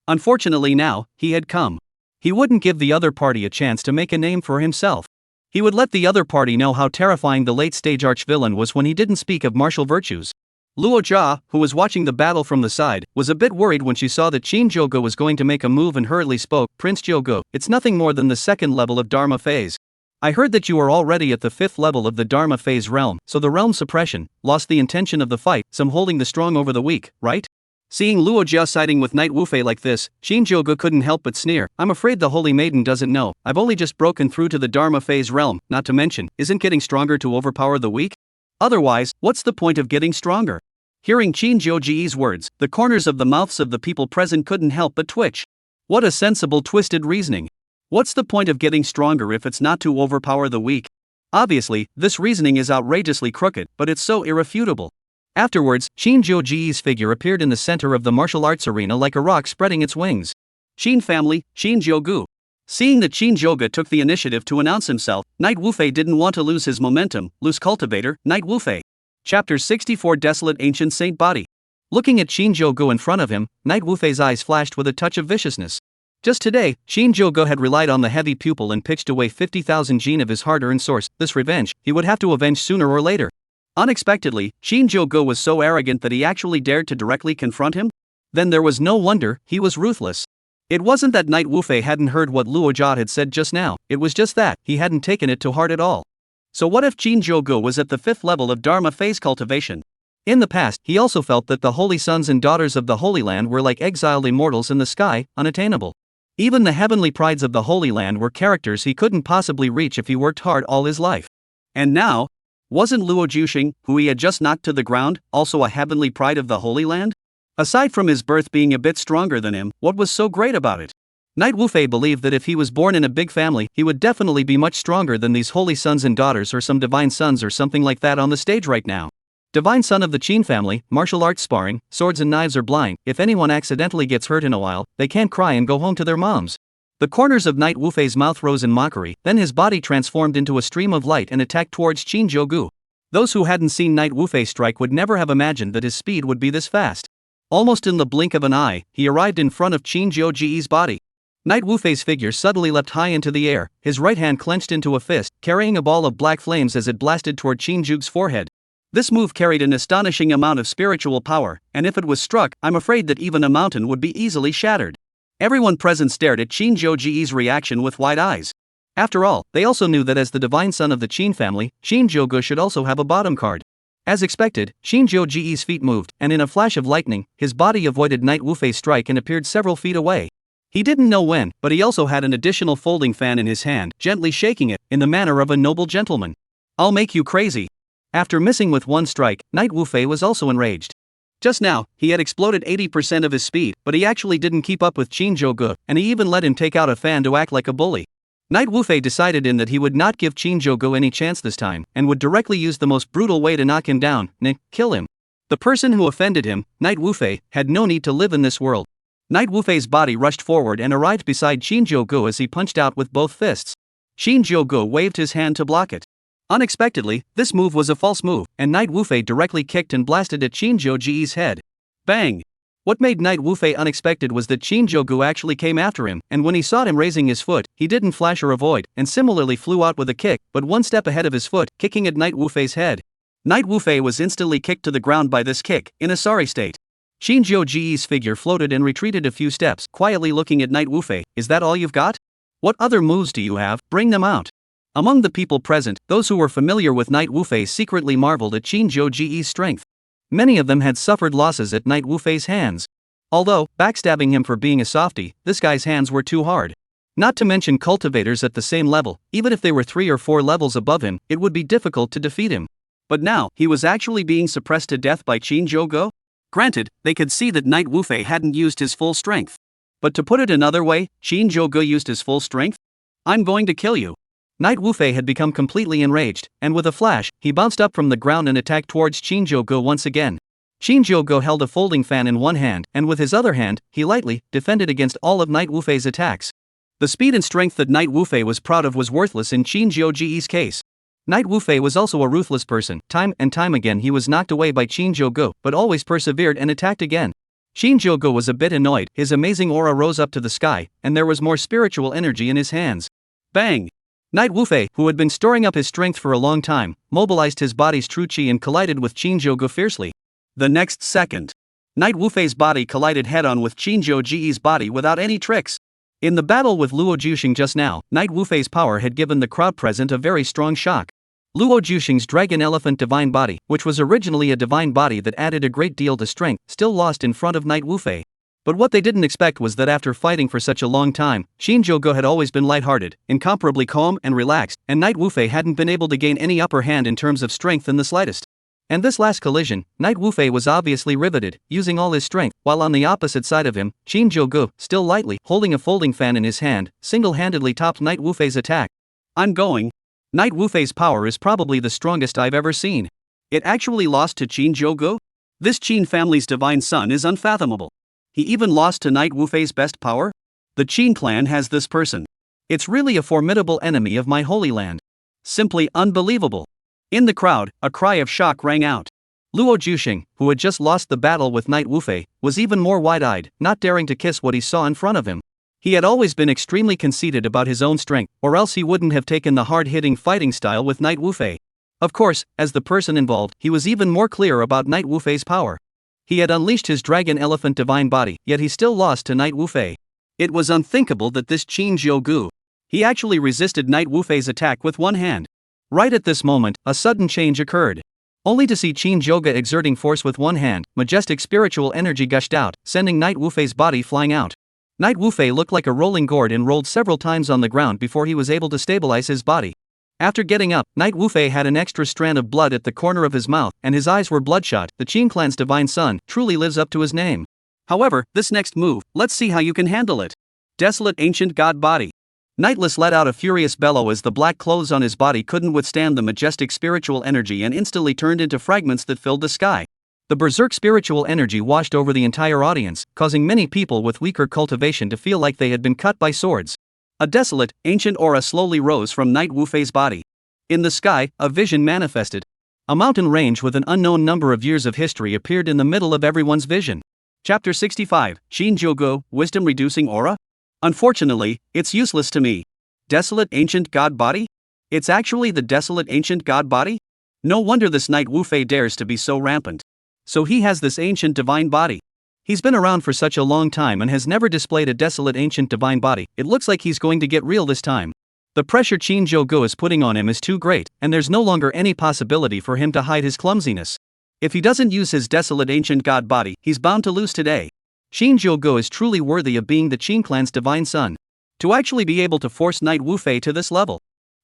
Unfortunately now, he had come. He wouldn't give the other party a chance to make a name for himself. He would let the other party know how terrifying the late-stage arch-villain was when he didn't speak of martial virtues. Luo Jia, who was watching the battle from the side, was a bit worried when she saw that Shinjogo was going to make a move and hurriedly spoke, Prince Jogo, it's nothing more than the second level of Dharma phase. I heard that you are already at the 5th level of the Dharma phase realm, so the realm suppression, lost the intention of the fight, some holding the strong over the weak, right? Seeing Luo Jia siding with Knight Wufei like this, Shinjogo couldn't help but sneer. I'm afraid the holy maiden doesn't know, I've only just broken through to the Dharma phase realm, not to mention, isn't getting stronger to overpower the weak? Otherwise, what's the point of getting stronger? Hearing Shinjogo's words, the corners of the mouths of the people present couldn't help but twitch. What a sensible twisted reasoning. What's the point of getting stronger if it's not to overpower the weak? Obviously, this reasoning is outrageously crooked, but it's so irrefutable. Afterwards, Shinjogo's figure appeared in the center of the martial arts arena like a rock spreading its wings. Shin family, Shinjogo. Seeing that Shinjogo took the initiative to announce himself, Knight Wufei didn't want to lose his momentum. Loose cultivator, Knight Wufei. Chapter 64 Desolate Ancient Saint Body. Looking at Shinjogo in front of him, Knight Wufei's eyes flashed with a touch of viciousness. Just today, Shinjogo had relied on the heavy pupil and pitched away 50,000 yen of his hard-earned source. This revenge, he would have to avenge sooner or later. Unexpectedly, Shinjogo was so arrogant that he actually dared to directly confront him? Then there was no wonder, he was ruthless. It wasn't that Knight Wufei hadn't heard what Luo Jia had said just now, it was just that, he hadn't taken it to heart at all. So what if Shinjogo was at the 5th level of Dharma phase cultivation? In the past, he also felt that the holy sons and daughters of the Holy Land were like exiled immortals in the sky, unattainable. Even the heavenly prides of the Holy Land were characters he couldn't possibly reach if he worked hard all his life. And now, wasn't Luo Juxing, who he had just knocked to the ground, also a heavenly pride of the Holy Land? Aside from his birth being a bit stronger than him, what was so great about it? Knight Wufei believed that if he was born in a big family, he would definitely be much stronger than these holy sons and daughters or some divine sons or something like that on the stage right now. Divine son of the Qing family, martial arts sparring, swords and knives are blind. If anyone accidentally gets hurt in a while, they can't cry and go home to their moms. The corners of Knight Wufei's mouth rose in mockery, then his body transformed into a stream of light and attacked towards Shinjogo. Those who hadn't seen Knight Wufei strike would never have imagined that his speed would be this fast. Almost in the blink of an eye, he arrived in front of Shinjogo's body. Knight Wufei's figure suddenly leapt high into the air, his right hand clenched into a fist, carrying a ball of black flames as it blasted toward Shinjogo's forehead. This move carried an astonishing amount of spiritual power, and if it was struck, I'm afraid that even a mountain would be easily shattered. Everyone present stared at Shinjogo's reaction with wide eyes. After all, they also knew that as the divine son of the Qing family, Shinjogo should also have a bottom card. As expected, Shinjogo's feet moved, and in a flash of lightning, his body avoided Knight Wufei's strike and appeared several feet away. He didn't know when, but he also had an additional folding fan in his hand, gently shaking it, in the manner of a noble gentleman. I'll make you crazy. After missing with one strike, Knight Wufei was also enraged. Just now, he had exploded 80% of his speed, but he actually didn't keep up with Shinjogo, and he even let him take out a fan to act like a bully. Knight Wufei decided in that he would not give Shinjogo any chance this time, and would directly use the most brutal way to knock him down, kill him. The person who offended him, Knight Wufei, had no need to live in this world. Knight Wufei's body rushed forward and arrived beside Shinjogo as he punched out with both fists. Shinjogo waved his hand to block it. Unexpectedly, this move was a false move, and Knight Wufei directly kicked and blasted at Shinjogo's head. Bang! What made Knight Wufei unexpected was that Shinjogo actually came after him, and when he saw him raising his foot, he didn't flash or avoid, and similarly flew out with a kick, but one step ahead of his foot, kicking at Knight Wufei's head. Knight Wufei was instantly kicked to the ground by this kick, in a sorry state. Shinjogo's figure floated and retreated a few steps, quietly looking at Knight Wufei. Is that all you've got? What other moves do you have? Bring them out. Among the people present, those who were familiar with Knight Wufei secretly marveled at Shinjogo's strength. Many of them had suffered losses at Knight Wufei's hands. Although, backstabbing him for being a softie, this guy's hands were too hard. Not to mention cultivators at the same level, even if they were 3 or 4 levels above him, it would be difficult to defeat him. But now, he was actually being suppressed to death by Shinjogo? Granted, they could see that Knight Wufei hadn't used his full strength. But to put it another way, Shinjogo used his full strength? I'm going to kill you. Knight Wufei had become completely enraged, and with a flash, he bounced up from the ground and attacked towards Shinjogo once again. Shinjogo held a folding fan in one hand, and with his other hand, he lightly defended against all of Knight Wufei's attacks. The speed and strength that Knight Wufei was proud of was worthless in Shinjogo's case. Knight Wufei was also a ruthless person. Time and time again he was knocked away by Shinjogo, but always persevered and attacked again. Shinjogo was a bit annoyed, his amazing aura rose up to the sky, and there was more spiritual energy in his hands. Bang! Knight Wufei, who had been storing up his strength for a long time, mobilized his body's true chi and collided with Shinjogo fiercely. The next second, Knight Wufei's body collided head-on with Shinjogo's body without any tricks. In the battle with Luo Juxing just now, Knight Wufei's power had given the crowd present a very strong shock. Luo Juxing's Dragon Elephant Divine Body, which was originally a divine body that added a great deal to strength, still lost in front of Knight Wufei. But what they didn't expect was that after fighting for such a long time, Shinjogo had always been lighthearted, incomparably calm and relaxed, and Knight Wufei hadn't been able to gain any upper hand in terms of strength in the slightest. And this last collision, Knight Wufei was obviously riveted, using all his strength, while on the opposite side of him, Shinjogo, still lightly holding a folding fan in his hand, single-handedly topped Knight Wufei's attack. I'm going. Knight Wufei's power is probably the strongest I've ever seen. It actually lost to Shinjogo? This Qing family's divine son is unfathomable. He even lost to Knight Wufei's best power? The Qing clan has this person. It's really a formidable enemy of my Holy Land. Simply unbelievable. In the crowd, a cry of shock rang out. Luo Juxing, who had just lost the battle with Knight Wufei, was even more wide-eyed, not daring to kiss what he saw in front of him. He had always been extremely conceited about his own strength, or else he wouldn't have taken the hard-hitting fighting style with Knight Wufei. Of course, as the person involved, he was even more clear about Knight Wufei's power. He had unleashed his Dragon Elephant Divine Body, yet he still lost to Knight Wufei. It was unthinkable that this Shinjogo. He actually resisted Knight Wufei's attack with one hand. Right at this moment, a sudden change occurred. Only to see Shinjogo exerting force with one hand, majestic spiritual energy gushed out, sending Knight Wufei's body flying out. Knight Wufei looked like a rolling gourd and rolled several times on the ground before he was able to stabilize his body. After getting up, Knight Wufei had an extra strand of blood at the corner of his mouth, and his eyes were bloodshot. The Qing clan's divine son truly lives up to his name. However, this next move, let's see how you can handle it. Desolate Ancient God Body. Knightless let out a furious bellow as the black clothes on his body couldn't withstand the majestic spiritual energy and instantly turned into fragments that filled the sky. The berserk spiritual energy washed over the entire audience, causing many people with weaker cultivation to feel like they had been cut by swords. A desolate, ancient aura slowly rose from Knight Wufei's body. In the sky, a vision manifested. A mountain range with an unknown number of years of history appeared in the middle of everyone's vision. Chapter 65, Shinjogo, Wisdom Reducing Aura? Unfortunately, it's useless to me. Desolate Ancient God Body? It's actually the Desolate Ancient God Body? No wonder this Knight Wufei dares to be so rampant. So he has this ancient divine body. He's been around for such a long time and has never displayed a desolate ancient divine body. It looks like he's going to get real this time. The pressure Shinjogo is putting on him is too great, and there's no longer any possibility for him to hide his clumsiness. If he doesn't use his desolate ancient god body, he's bound to lose today. Shinjogo is truly worthy of being the Qing clan's divine son. To actually be able to force Knight Wufei to this level.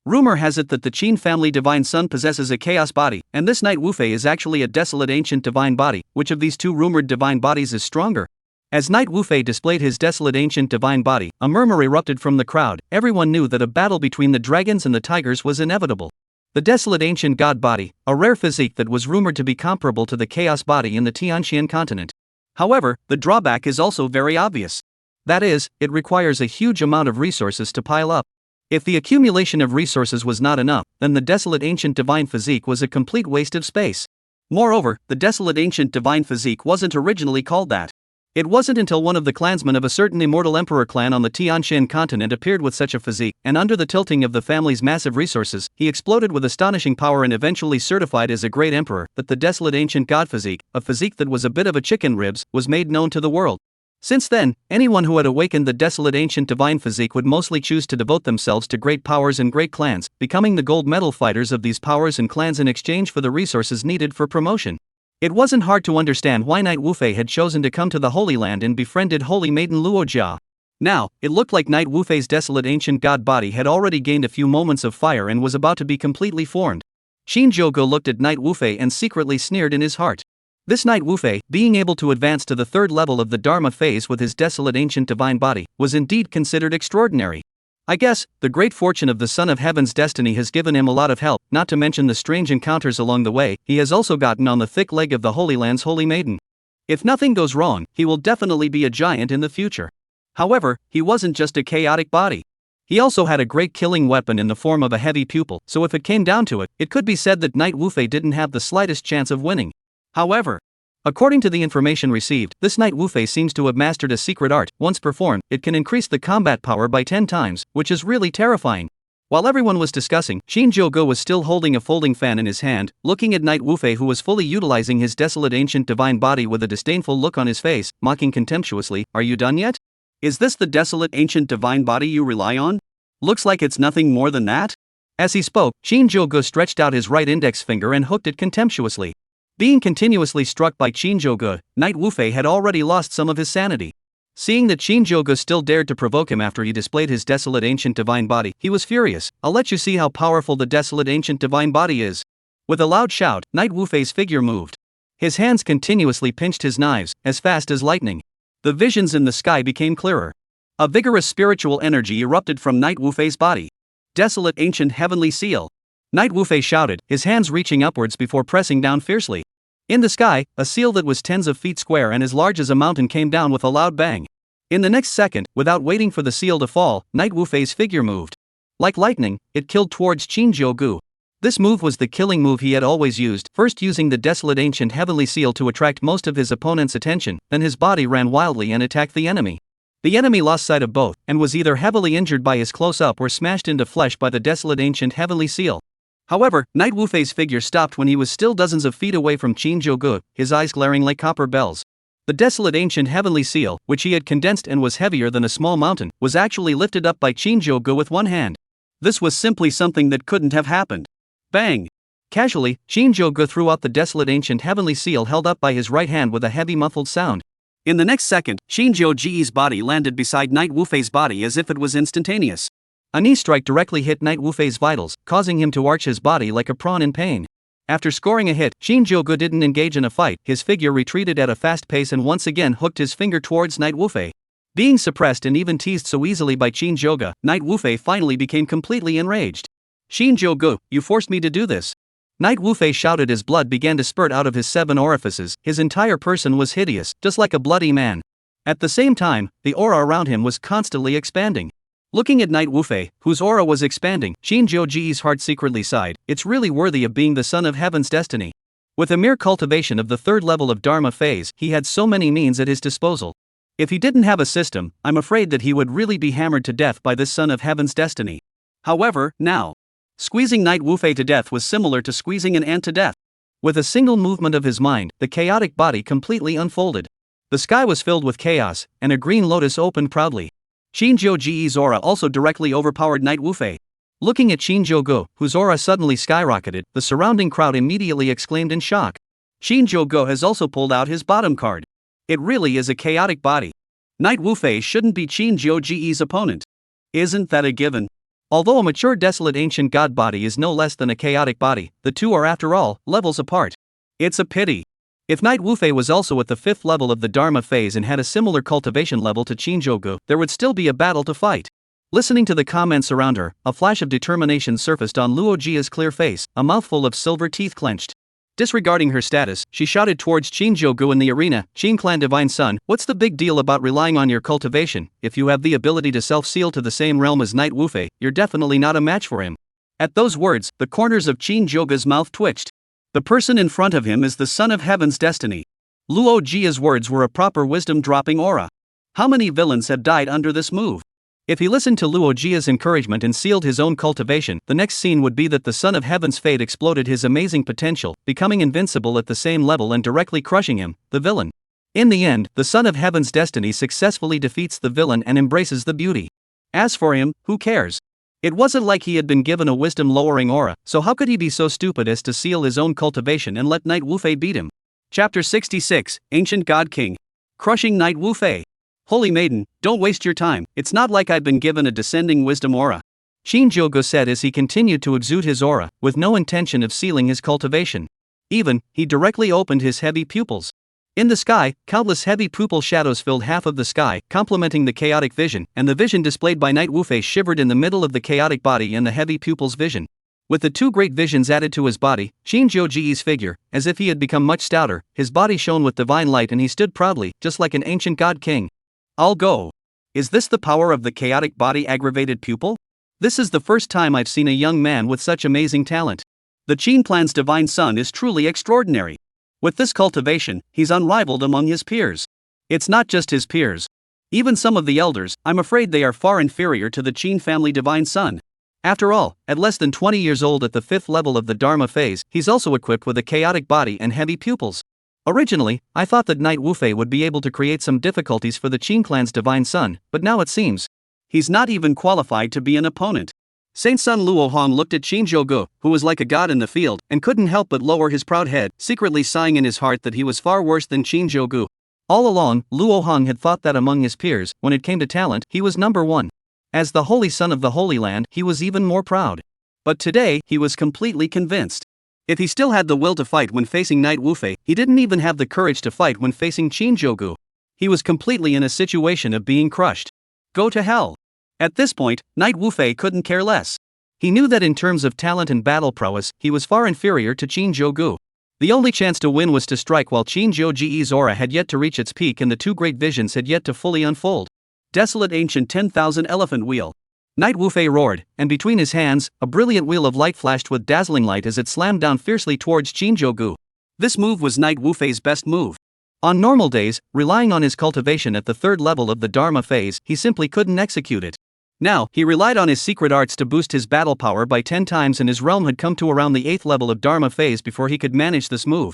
Rumor has it that the Qing family divine son possesses a chaos body, and this Knight Wufei is actually a desolate ancient divine body. Which of these two rumored divine bodies is stronger? As Knight Wufei displayed his desolate ancient divine body, a murmur erupted from the crowd. Everyone knew that a battle between the dragons and the tigers was inevitable. The desolate ancient god body, a rare physique that was rumored to be comparable to the chaos body in the Tianxian continent. However, the drawback is also very obvious. That is, it requires a huge amount of resources to pile up. If the accumulation of resources was not enough, then the desolate ancient divine physique was a complete waste of space. Moreover, the desolate ancient divine physique wasn't originally called that. It wasn't until one of the clansmen of a certain immortal emperor clan on the Tianxian continent appeared with such a physique, and under the tilting of the family's massive resources, he exploded with astonishing power and eventually certified as a great emperor, that the desolate ancient god physique, a physique that was a bit of a chicken ribs, was made known to the world. Since then, anyone who had awakened the desolate ancient divine physique would mostly choose to devote themselves to great powers and great clans, becoming the gold medal fighters of these powers and clans in exchange for the resources needed for promotion. It wasn't hard to understand why Knight Wufei had chosen to come to the Holy Land and befriended Holy Maiden Luojia. Now, it looked like Knight Wufei's desolate ancient god body had already gained a few moments of fire and was about to be completely formed. Shinjogo looked at Knight Wufei and secretly sneered in his heart. This Knight Wufei, being able to advance to the third level of the Dharma phase with his desolate ancient divine body, was indeed considered extraordinary. I guess, the great fortune of the Son of Heaven's destiny has given him a lot of help, not to mention the strange encounters along the way he has also gotten on the thick leg of the Holy Land's Holy Maiden. If nothing goes wrong, he will definitely be a giant in the future. However, he wasn't just a chaotic body. He also had a great killing weapon in the form of a heavy pupil, so if it came down to it, it could be said that Knight Wufei didn't have the slightest chance of winning. However, according to the information received, this Knight Wufei seems to have mastered a secret art. Once performed, it can increase the combat power by 10 times, which is really terrifying. While everyone was discussing, Shinjogo was still holding a folding fan in his hand, looking at Knight Wufei, who was fully utilizing his desolate ancient divine body with a disdainful look on his face, mocking contemptuously, "Are you done yet? Is this the desolate ancient divine body you rely on? Looks like it's nothing more than that." As he spoke, Shinjogo stretched out his right index finger and hooked it contemptuously. Being continuously struck by Shinjogo, Knight Wufei had already lost some of his sanity. Seeing that Shinjogo still dared to provoke him after he displayed his desolate ancient divine body, he was furious. "I'll let you see how powerful the desolate ancient divine body is." With a loud shout, Knight Wufei's figure moved. His hands continuously pinched his knives, as fast as lightning. The visions in the sky became clearer. A vigorous spiritual energy erupted from Knight Wufei's body. "Desolate ancient heavenly seal!" Knight Wufei shouted, his hands reaching upwards before pressing down fiercely. In the sky, a seal that was tens of feet square and as large as a mountain came down with a loud bang. In the next second, without waiting for the seal to fall, Knight Wufei's figure moved. Like lightning, it killed towards Shinjogo. This move was the killing move he had always used, first using the desolate ancient heavenly seal to attract most of his opponent's attention, then his body ran wildly and attacked the enemy. The enemy lost sight of both, and was either heavily injured by his close-up or smashed into flesh by the desolate ancient heavenly seal. However, Knight Wufei's figure stopped when he was still dozens of feet away from Shinjogo, his eyes glaring like copper bells. The desolate ancient heavenly seal, which he had condensed and was heavier than a small mountain, was actually lifted up by Shinjogo with one hand. This was simply something that couldn't have happened. Bang! Casually, Shinjogo threw out the desolate ancient heavenly seal held up by his right hand with a heavy muffled sound. In the next second, Shinjogo's body landed beside Knight Wufei's body as if it was instantaneous. A knee strike directly hit Knight Wufei's vitals, causing him to arch his body like a prawn in pain. After scoring a hit, Shinjogo didn't engage in a fight, his figure retreated at a fast pace and once again hooked his finger towards Knight Wufei. Being suppressed and even teased so easily by Shinjogo, Knight Wufei finally became completely enraged. "Shinjogo, you forced me to do this." Knight Wufei shouted as blood began to spurt out of his 7 orifices, his entire person was hideous, just like a bloody man. At the same time, the aura around him was constantly expanding. Looking at Knight Wufei, whose aura was expanding, Shinjogo's heart secretly sighed, "It's really worthy of being the son of heaven's destiny." With a mere cultivation of the third level of Dharma phase, he had so many means at his disposal. If he didn't have a system, I'm afraid that he would really be hammered to death by this son of heaven's destiny. However, now, squeezing Knight Wufei to death was similar to squeezing an ant to death. With a single movement of his mind, the chaotic body completely unfolded. The sky was filled with chaos, and a green lotus opened proudly. Shinjogo's aura also directly overpowered Knight Wufei. Looking at Shinjogo, whose aura suddenly skyrocketed, the surrounding crowd immediately exclaimed in shock. Shinjogo has also pulled out his bottom card. It really is a chaotic body. Knight Wufei shouldn't be Shinjogo's opponent. Isn't that a given? Although a mature desolate ancient god body is no less than a chaotic body, the two are after all, levels apart. It's a pity. If Knight Wufei was also at the 5th level of the Dharma phase and had a similar cultivation level to Shinjogo, there would still be a battle to fight. Listening to the comments around her, a flash of determination surfaced on Luojia's clear face, a mouthful of silver teeth clenched. Disregarding her status, she shouted towards Shinjogo in the arena, "Qing Clan Divine Son, what's the big deal about relying on your cultivation? If you have the ability to self-seal to the same realm as Knight Wufei, you're definitely not a match for him." At those words, the corners of Shinjogo's mouth twitched. The person in front of him is the son of heaven's destiny. Luojia's words were a proper wisdom-dropping aura. How many villains have died under this move? If he listened to Luojia's encouragement and sealed his own cultivation, the next scene would be that the son of heaven's fate exploded his amazing potential, becoming invincible at the same level and directly crushing him, the villain. In the end, the son of heaven's destiny successfully defeats the villain and embraces the beauty. As for him, who cares? It wasn't like he had been given a wisdom-lowering aura, so how could he be so stupid as to seal his own cultivation and let Knight Wufei beat him? Chapter 66, Ancient God King. Crushing Knight Wu Fei. Holy Maiden, don't waste your time, it's not like I've been given a descending wisdom aura. Shinjogo said as he continued to exude his aura, with no intention of sealing his cultivation. Even, he directly opened his heavy pupils. In the sky, countless heavy pupil shadows filled half of the sky, complementing the chaotic vision, and the vision displayed by Knight Wu Fei shivered in the middle of the chaotic body and the heavy pupils' vision. With the two great visions added to his body, Shinjogo's figure, as if he had become much stouter, his body shone with divine light and he stood proudly, just like an ancient god king. I'll go. Is this the power of the chaotic body aggravated pupil? This is the first time I've seen a young man with such amazing talent. The Qing clan's divine son is truly extraordinary. With this cultivation, he's unrivaled among his peers. It's not just his peers. Even some of the elders, I'm afraid they are far inferior to the Qing family divine son. After all, at less than 20 years old at the 5th level of the Dharma phase, he's also equipped with a chaotic body and heavy pupils. Originally, I thought that Knight Wu Fei would be able to create some difficulties for the Qing clan's divine son, but now it seems he's not even qualified to be an opponent. Saint Sun Luohong looked at Shinjogo, who was like a god in the field, and couldn't help but lower his proud head, secretly sighing in his heart that he was far worse than Shinjogo. All along, Luohong had thought that among his peers, when it came to talent, he was number one. As the holy son of the Holy Land, he was even more proud. But today, he was completely convinced. If he still had the will to fight when facing Knight Wu Fei, he didn't even have the courage to fight when facing Shinjogo. He was completely in a situation of being crushed. Go to hell. At this point, Knight Wu Fei couldn't care less. He knew that in terms of talent and battle prowess, he was far inferior to Shinjogo. The only chance to win was to strike while Shinjogo's aura had yet to reach its peak and the two great visions had yet to fully unfold. Desolate ancient 10,000 elephant wheel. Knight Wu Fei roared, and between his hands, a brilliant wheel of light flashed with dazzling light as it slammed down fiercely towards Shinjogo. This move was Knight Wu Fei's best move. On normal days, relying on his cultivation at the 3rd level of the Dharma phase, he simply couldn't execute it. Now, he relied on his secret arts to boost his battle power by 10 times and his realm had come to around the 8th level of Dharma phase before he could manage this move.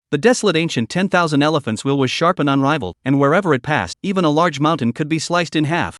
The desolate ancient 10,000 elephants wheel was sharp and unrivaled, and wherever it passed, even a large mountain could be sliced in half.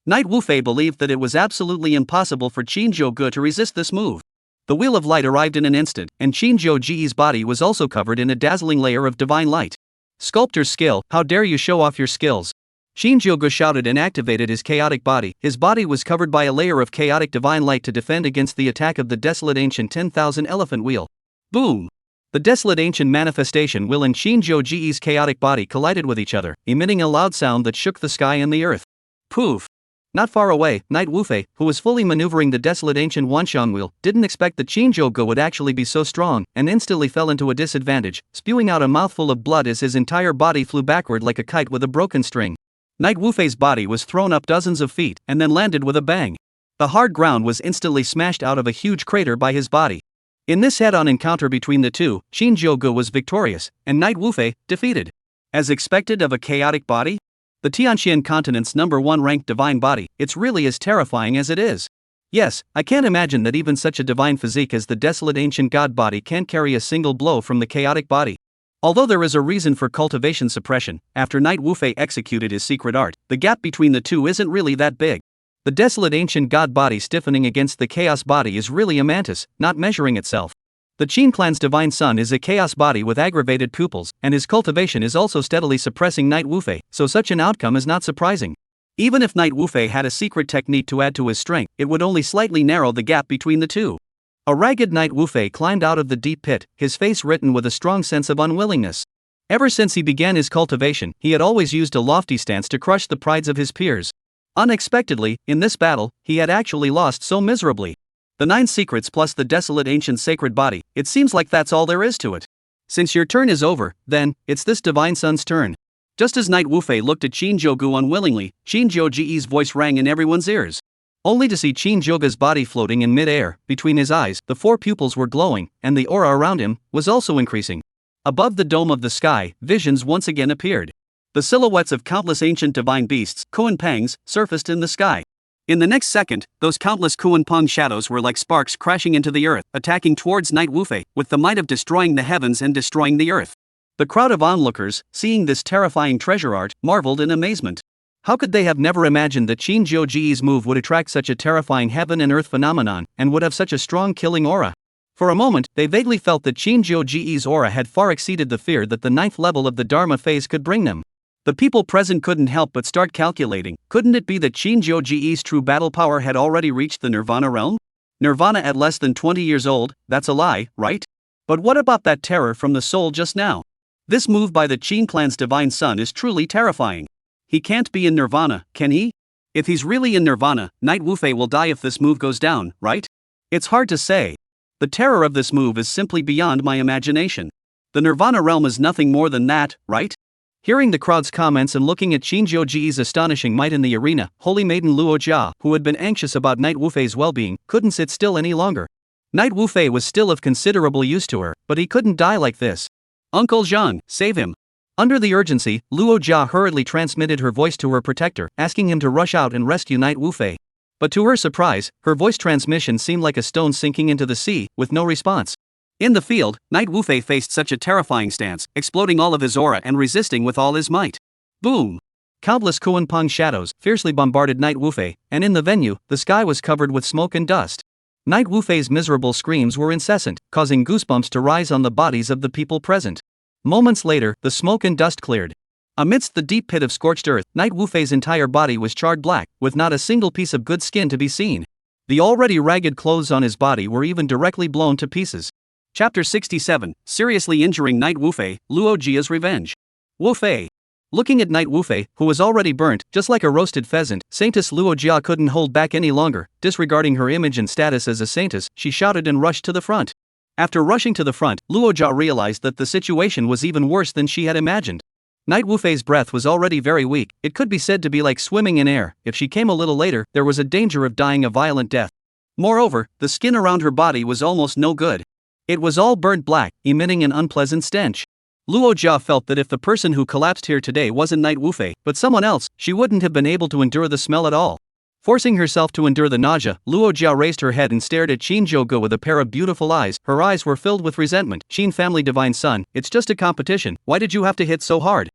Knight Wu Fei believed that it was absolutely impossible for Shinjogo to resist this move. The wheel of light arrived in an instant, and Shinjogo's body was also covered in a dazzling layer of divine light. Sculptor's skill, how dare you show off your skills? Shinjogo shouted and activated his chaotic body. His body was covered by a layer of chaotic divine light to defend against the attack of the desolate ancient 10,000 elephant wheel. Boom! The desolate ancient manifestation wheel and Shinjogo's chaotic body collided with each other, emitting a loud sound that shook the sky and the earth. Poof! Not far away, Knight Wu Fei, who was fully maneuvering the desolate ancient Wanxiang wheel, didn't expect that Shinjogo would actually be so strong, and instantly fell into a disadvantage, spewing out a mouthful of blood as his entire body flew backward like a kite with a broken string. Knight Wu Fei's body was thrown up dozens of feet, and then landed with a bang. The hard ground was instantly smashed out of a huge crater by his body. In this head-on encounter between the two, Shinjogo was victorious, and Knight Wu Fei, defeated. As expected of a chaotic body? The Tianxian continent's #1 ranked divine body, it's really as terrifying as it is. Yes, I can't imagine that even such a divine physique as the desolate ancient god body can't carry a single blow from the chaotic body. Although there is a reason for cultivation suppression, after Knight Wu Fei executed his secret art, the gap between the two isn't really that big. The desolate ancient god body stiffening against the chaos body is really a mantis, not measuring itself. The Qing clan's divine son is a chaos body with aggravated pupils, and his cultivation is also steadily suppressing Knight Wu Fei, so such an outcome is not surprising. Even if Knight Wu Fei had a secret technique to add to his strength, it would only slightly narrow the gap between the two. A ragged Knight Wu Fei climbed out of the deep pit, his face written with a strong sense of unwillingness. Ever since he began his cultivation, he had always used a lofty stance to crush the prides of his peers. Unexpectedly, in this battle, he had actually lost so miserably. The 9 secrets plus the desolate ancient sacred body, it seems like that's all there is to it. Since your turn is over, then, it's this divine son's turn. Just as Knight Wu Fei looked at Shinjogo unwillingly, Shinjogo's voice rang in everyone's ears. Only to see Shinjogo's body floating in mid-air, between his eyes, the 4 pupils were glowing, and the aura around him was also increasing. Above the dome of the sky, visions once again appeared. The silhouettes of countless ancient divine beasts, Kuan-Pangs, surfaced in the sky. In the next second, those countless Kuan-Pang shadows were like sparks crashing into the earth, attacking towards Knight Wu Fei, with the might of destroying the heavens and destroying the earth. The crowd of onlookers, seeing this terrifying treasure art, marveled in amazement. How could they have never imagined that Shinjogo's move would attract such a terrifying heaven and earth phenomenon, and would have such a strong killing aura? For a moment, they vaguely felt that Shinjogo's aura had far exceeded the fear that the 9th level of the Dharma phase could bring them. The people present couldn't help but start calculating, couldn't it be that Shinjogo's true battle power had already reached the Nirvana realm? Nirvana at less than 20 years old, that's a lie, right? But what about that terror from the soul just now? This move by the Qing clan's divine son is truly terrifying. He can't be in Nirvana, can he? If he's really in Nirvana, Knight Wufei will die if this move goes down, right? It's hard to say. The terror of this move is simply beyond my imagination. The Nirvana realm is nothing more than that, right? Hearing the crowd's comments and looking at Shinjogo's astonishing might in the arena, Holy Maiden Luo Jia, who had been anxious about Knight Wufei's well-being, couldn't sit still any longer. Knight Wufei was still of considerable use to her, but he couldn't die like this. Uncle Zhang, save him. Under the urgency, Luo Jia hurriedly transmitted her voice to her protector, asking him to rush out and rescue Knight Wufei. But to her surprise, her voice transmission seemed like a stone sinking into the sea, with no response. In the field, Knight Wufei faced such a terrifying stance, exploding all of his aura and resisting with all his might. Boom! Countless Kuanpeng shadows fiercely bombarded Knight Wufei, and in the venue, the sky was covered with smoke and dust. Knight Wufei's miserable screams were incessant, causing goosebumps to rise on the bodies of the people present. Moments later, the smoke and dust cleared. Amidst the deep pit of scorched earth, Knight Wufei's entire body was charred black, with not a single piece of good skin to be seen. The already ragged clothes on his body were even directly blown to pieces. Chapter 67, Seriously Injuring Knight Wufei, Luo Jia's Revenge. Wufei. Looking at Knight Wufei, who was already burnt, just like a roasted pheasant, Saintess Luo Jia couldn't hold back any longer. Disregarding her image and status as a saintess, she shouted and rushed to the front. After rushing to the front, Luo Jia realized that the situation was even worse than she had imagined. Knight Wufei's breath was already very weak, it could be said to be like swimming in air. If she came a little later, there was a danger of dying a violent death. Moreover, the skin around her body was almost no good. It was all burnt black, emitting an unpleasant stench. Luo Jia felt that if the person who collapsed here today wasn't Knight Wufei, but someone else, she wouldn't have been able to endure the smell at all. Forcing herself to endure the nausea, Luo Jia raised her head and stared at Shinjogo with a pair of beautiful eyes. Her eyes were filled with resentment. Qing family divine son, it's just a competition, why did you have to hit so hard?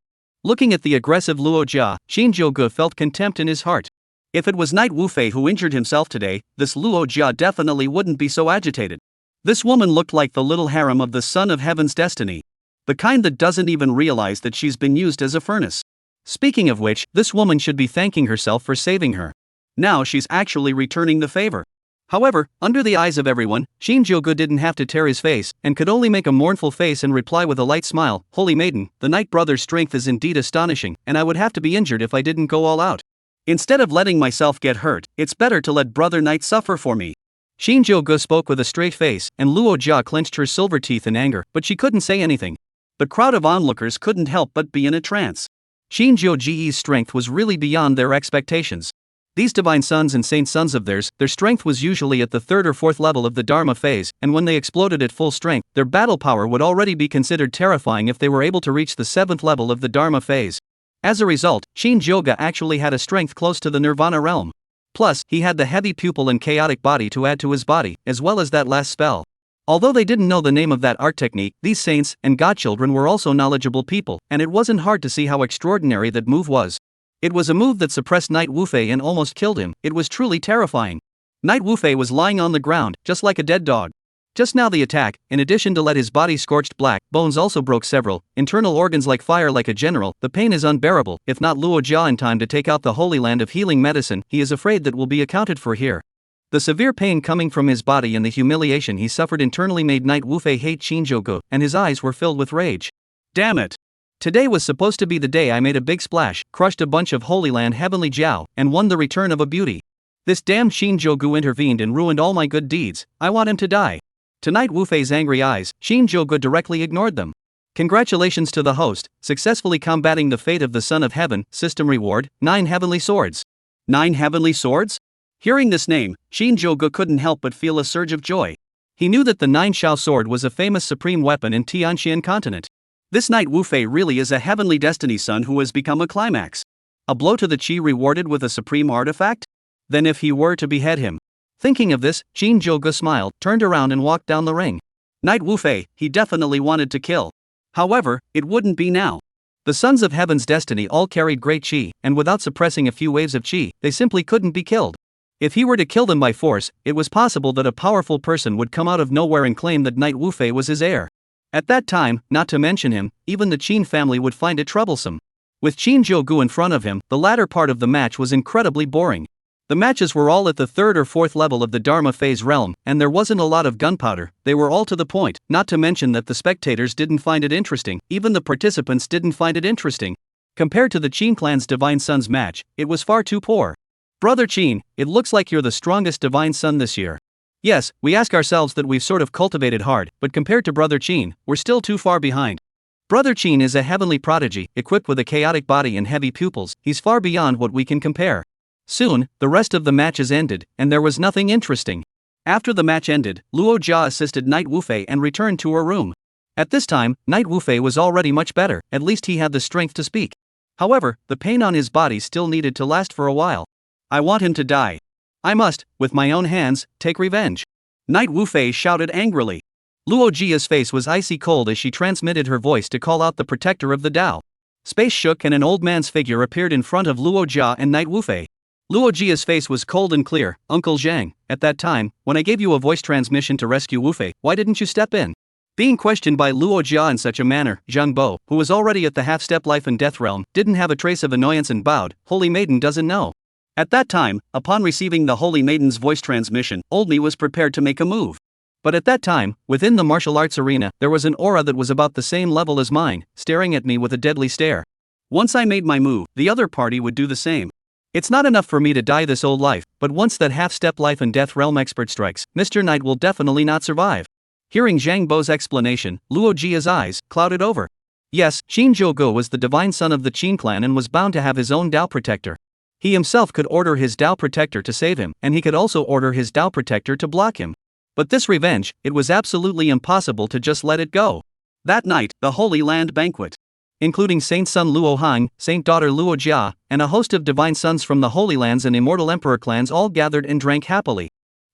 Looking at the aggressive Luo Jia, Shinjogo felt contempt in his heart. If it was Knight Wufei who injured himself today, this Luo Jia definitely wouldn't be so agitated. This woman looked like the little harem of the son of heaven's destiny. The kind that doesn't even realize that she's been used as a furnace. Speaking of which, this woman should be thanking herself for saving her. Now she's actually returning the favor. However, under the eyes of everyone, Shinjogo didn't have to tear his face, and could only make a mournful face and reply with a light smile. Holy Maiden, the Knight Brother's strength is indeed astonishing, and I would have to be injured if I didn't go all out. Instead of letting myself get hurt, it's better to let Brother Knight suffer for me. Shinjogo spoke with a straight face, and Luo Jia clenched her silver teeth in anger, but she couldn't say anything. The crowd of onlookers couldn't help but be in a trance. Shinjogo's strength was really beyond their expectations. These divine sons and saint sons of theirs, their strength was usually at the 3rd or 4th level of the Dharma phase, and when they exploded at full strength, their battle power would already be considered terrifying if they were able to reach the 7th level of the Dharma phase. As a result, Shinjogo actually had a strength close to the Nirvana realm. Plus, he had the heavy pupil and chaotic body to add to his body, as well as that last spell. Although they didn't know the name of that art technique, these saints and godchildren were also knowledgeable people, and it wasn't hard to see how extraordinary that move was. It was a move that suppressed Knight Wufei and almost killed him. It was truly terrifying. Knight Wufei was lying on the ground, just like a dead dog. Just now the attack, in addition to let his body scorched black, bones also broke several, internal organs like fire like a general. The pain is unbearable. If not Luo Jia in time to take out the Holy Land of healing medicine, he is afraid that will be accounted for here. The severe pain coming from his body and the humiliation he suffered internally made Knight Wufei hate Shinjogo, and his eyes were filled with rage. Damn it! Today was supposed to be the day I made a big splash, crushed a bunch of Holy Land heavenly Jiao, and won the return of a beauty. This damned Shinjogo intervened and ruined all my good deeds. I want him to die. To Knight Wufei's angry eyes, Shinjogo directly ignored them. Congratulations to the host, successfully combating the fate of the Son of Heaven. System reward, 9 heavenly swords. 9 heavenly swords? Hearing this name, Shinjogo couldn't help but feel a surge of joy. He knew that the 9 Shao sword was a famous supreme weapon in Tianxian continent. This Knight Wufei really is a heavenly destiny son who has become a climax. A blow to the Qi rewarded with a supreme artifact? Then if he were to behead him. Thinking of this, Shinjogo smiled, turned around and walked down the ring. Knight Wufei, he definitely wanted to kill. However, it wouldn't be now. The Sons of Heaven's destiny all carried great Qi, and without suppressing a few waves of Qi, they simply couldn't be killed. If he were to kill them by force, it was possible that a powerful person would come out of nowhere and claim that Knight Wufei was his heir. At that time, not to mention him, even the Qin family would find it troublesome. With Shinjogo in front of him, the latter part of the match was incredibly boring. The matches were all at the 3rd or 4th level of the Dharma phase realm, and there wasn't a lot of gunpowder. They were all to the point, not to mention that the spectators didn't find it interesting, even the participants didn't find it interesting. Compared to the Qin clan's Divine Sons match, it was far too poor. Brother Qin, it looks like you're the strongest Divine Son this year. Yes, we ask ourselves that we've sort of cultivated hard, but compared to Brother Qin, we're still too far behind. Brother Qin is a heavenly prodigy, equipped with a chaotic body and heavy pupils. He's far beyond what we can compare. Soon, the rest of the matches ended, and there was nothing interesting. After the match ended, Luo Jia assisted Knight Wufei and returned to her room. At this time, Knight Wufei was already much better, at least he had the strength to speak. However, the pain on his body still needed to last for a while. I want him to die. I must, with my own hands, take revenge. Knight Wufei shouted angrily. Luo Jia's face was icy cold as she transmitted her voice to call out the protector of the Tao. Space shook and an old man's figure appeared in front of Luo Jia and Knight Wufei. Luo Jia's face was cold and clear. Uncle Zhang, at that time, when I gave you a voice transmission to rescue Wufei, why didn't you step in? Being questioned by Luo Jia in such a manner, Zhang Bo, who was already at the half-step life and death realm, didn't have a trace of annoyance and bowed. Holy Maiden doesn't know. At that time, upon receiving the Holy Maiden's voice transmission, Old Me was prepared to make a move. But at that time, within the martial arts arena, there was an aura that was about the same level as mine, staring at me with a deadly stare. Once I made my move, the other party would do the same. It's not enough for me to die this old life, but once that half-step life and death realm expert strikes, Mr. Knight will definitely not survive. Hearing Zhang Bo's explanation, Luo Jia's eyes clouded over. Yes, Shinjogo was the divine son of the Qin clan and was bound to have his own Tao protector. He himself could order his Tao protector to save him, and he could also order his Tao protector to block him. But this revenge, it was absolutely impossible to just let it go. That night, the Holy Land banquet, including Saint Son Luo Hang, Saint Daughter Luo Jia, and a host of divine sons from the Holy Lands and Immortal Emperor clans all gathered and drank happily.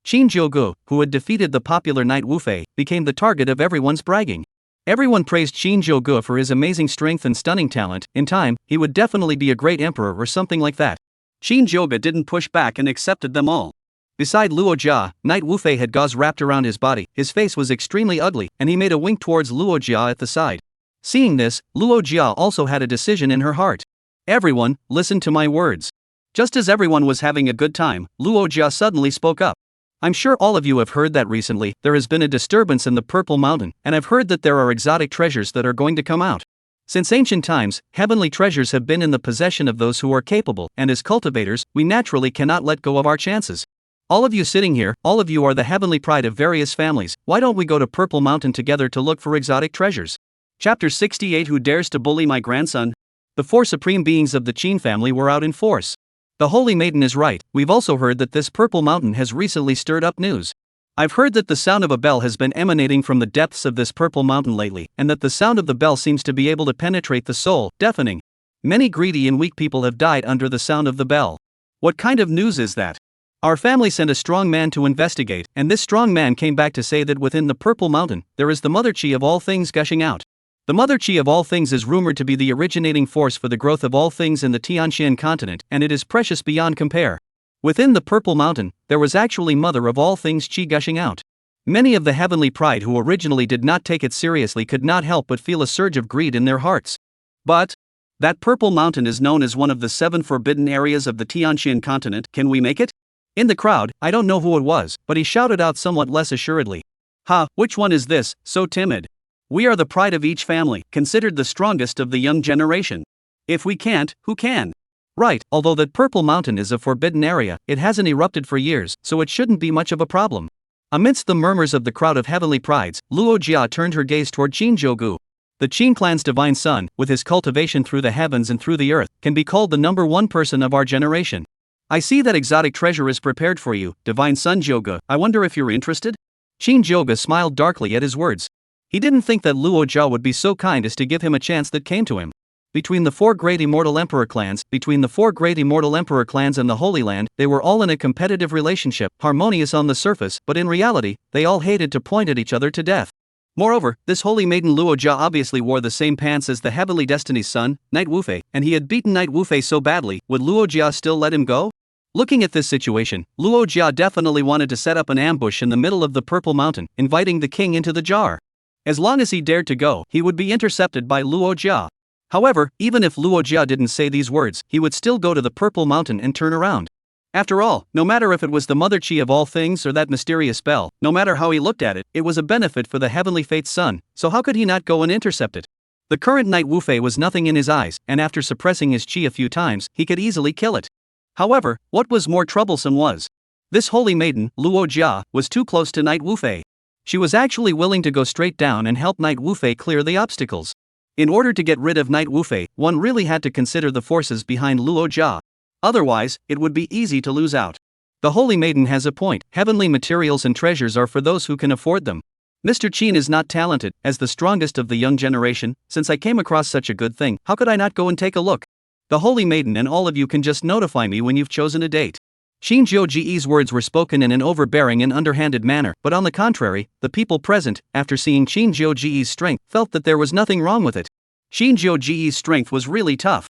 Shinjogo, who had defeated the popular Knight Wufei, became the target of everyone's bragging. Everyone praised Shinjogo for his amazing strength and stunning talent. In time, he would definitely be a great emperor or something like that. Shinjogo didn't push back and accepted them all. Beside Luo Jia, Knight Wufei had gauze wrapped around his body, his face was extremely ugly, and he made a wink towards Luo Jia at the side. Seeing this, Luo Jia also had a decision in her heart. Everyone, listen to my words. Just as everyone was having a good time, Luo Jia suddenly spoke up. I'm sure all of you have heard that recently there has been a disturbance in the Purple Mountain, and I've heard that there are exotic treasures that are going to come out. Since ancient times, heavenly treasures have been in the possession of those who are capable, and as cultivators, we naturally cannot let go of our chances. All of you sitting here, all of you are the heavenly pride of various families. Why don't we go to Purple Mountain together to look for exotic treasures? Chapter 68. Who dares to bully my grandson? The 4 supreme beings of the Qin family were out in force. The Holy Maiden is right. We've also heard that this Purple Mountain has recently stirred up news. I've heard that the sound of a bell has been emanating from the depths of this Purple Mountain lately, and that the sound of the bell seems to be able to penetrate the soul, deafening. Many greedy and weak people have died under the sound of the bell. What kind of news is that? Our family sent a strong man to investigate, and this strong man came back to say that within the Purple Mountain, there is the mother chi of all things gushing out. The mother chi of all things is rumored to be the originating force for the growth of all things in the Tianxian continent, and it is precious beyond compare. Within the Purple Mountain, there was actually mother of all things chi gushing out. Many of the heavenly pride who originally did not take it seriously could not help but feel a surge of greed in their hearts. But that Purple Mountain is known as one of the 7 forbidden areas of the Tianxian continent. Can we make it? In the crowd, I don't know who it was, but he shouted out somewhat less assuredly. Ha, which one is this, so timid? We are the pride of each family, considered the strongest of the young generation. If we can't, who can? Right, although that Purple Mountain is a forbidden area, it hasn't erupted for years, so it shouldn't be much of a problem. Amidst the murmurs of the crowd of heavenly prides, Luo Jia turned her gaze toward Shinjogo. The Qin clan's divine son, with his cultivation through the heavens and through the earth, can be called the number 1 person of our generation. I see that exotic treasure is prepared for you, divine son Joga. I wonder if you're interested? Shinjogo smiled darkly at his words. He didn't think that Luo Jia would be so kind as to give him a chance that came to him. Between the 4 great Immortal Emperor clans and the Holy Land, they were all in a competitive relationship, harmonious on the surface, but in reality, they all hated to point at each other to death. Moreover, this Holy Maiden Luo Jia obviously wore the same pants as the Heavenly Destiny's son, Knight Wufei, and he had beaten Knight Wufei so badly, would Luo Jia still let him go? Looking at this situation, Luo Jia definitely wanted to set up an ambush in the middle of the Purple Mountain, inviting the king into the jar. As long as he dared to go, he would be intercepted by Luo Jia. However, even if Luo Jia didn't say these words, he would still go to the Purple Mountain and turn around. After all, no matter if it was the mother Qi of all things or that mysterious spell, no matter how he looked at it, it was a benefit for the heavenly fate's son, so how could he not go and intercept it? The current knight Wu Fei was nothing in his eyes, and after suppressing his Qi a few times, he could easily kill it. However, what was more troublesome was this holy maiden, Luo Jia, was too close to knight Wu Fei. She was actually willing to go straight down and help knight Wu Fei clear the obstacles. In order to get rid of knight Wu Fei, one really had to consider the forces behind Luo Jia. Otherwise, it would be easy to lose out. The holy maiden has a point. Heavenly materials and treasures are for those who can afford them. Mr. Qin is not talented, as the strongest of the young generation. Since I came across such a good thing, how could I not go and take a look? The holy maiden and all of you can just notify me when you've chosen a date. Shinjogo's words were spoken in an overbearing and underhanded manner, but on the contrary, the people present, after seeing Shinjogo's strength, felt that there was nothing wrong with it. Shinjogo's strength was really tough.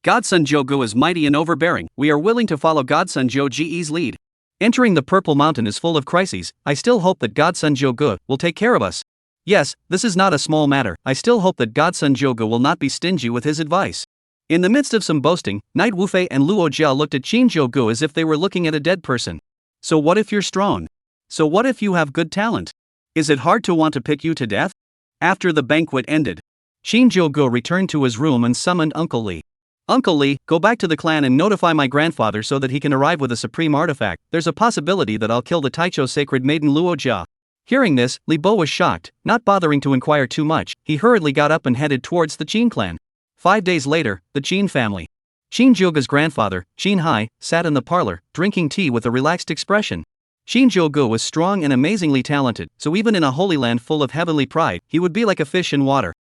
Godson Jogo is mighty and overbearing. We are willing to follow Godson Jogo's lead. Entering the Purple Mountain is full of crises. I still hope that Godson Jogo will take care of us. Yes, this is not a small matter. I still hope that Godson Jogo will not be stingy with his advice. In the midst of some boasting, Knight Wu Fei and Luo Jia looked at Shinjogo as if they were looking at a dead person. So what if you're strong? So what if you have good talent? Is it hard to want to pick you to death? After the banquet ended, Shinjogo returned to his room and summoned Uncle Li. Uncle Li, go back to the clan and notify my grandfather so that he can arrive with a supreme artifact. There's a possibility that I'll kill the Taicho sacred maiden Luo Jia. Hearing this, Li Bo was shocked. Not bothering to inquire too much, he hurriedly got up and headed towards the Qin clan. 5 days later, the Qin family. Shinjogo's grandfather, Qin Hai, sat in the parlor, drinking tea with a relaxed expression. Shinjogo was strong and amazingly talented, so even in a holy land full of heavenly pride, he would be like a fish in water.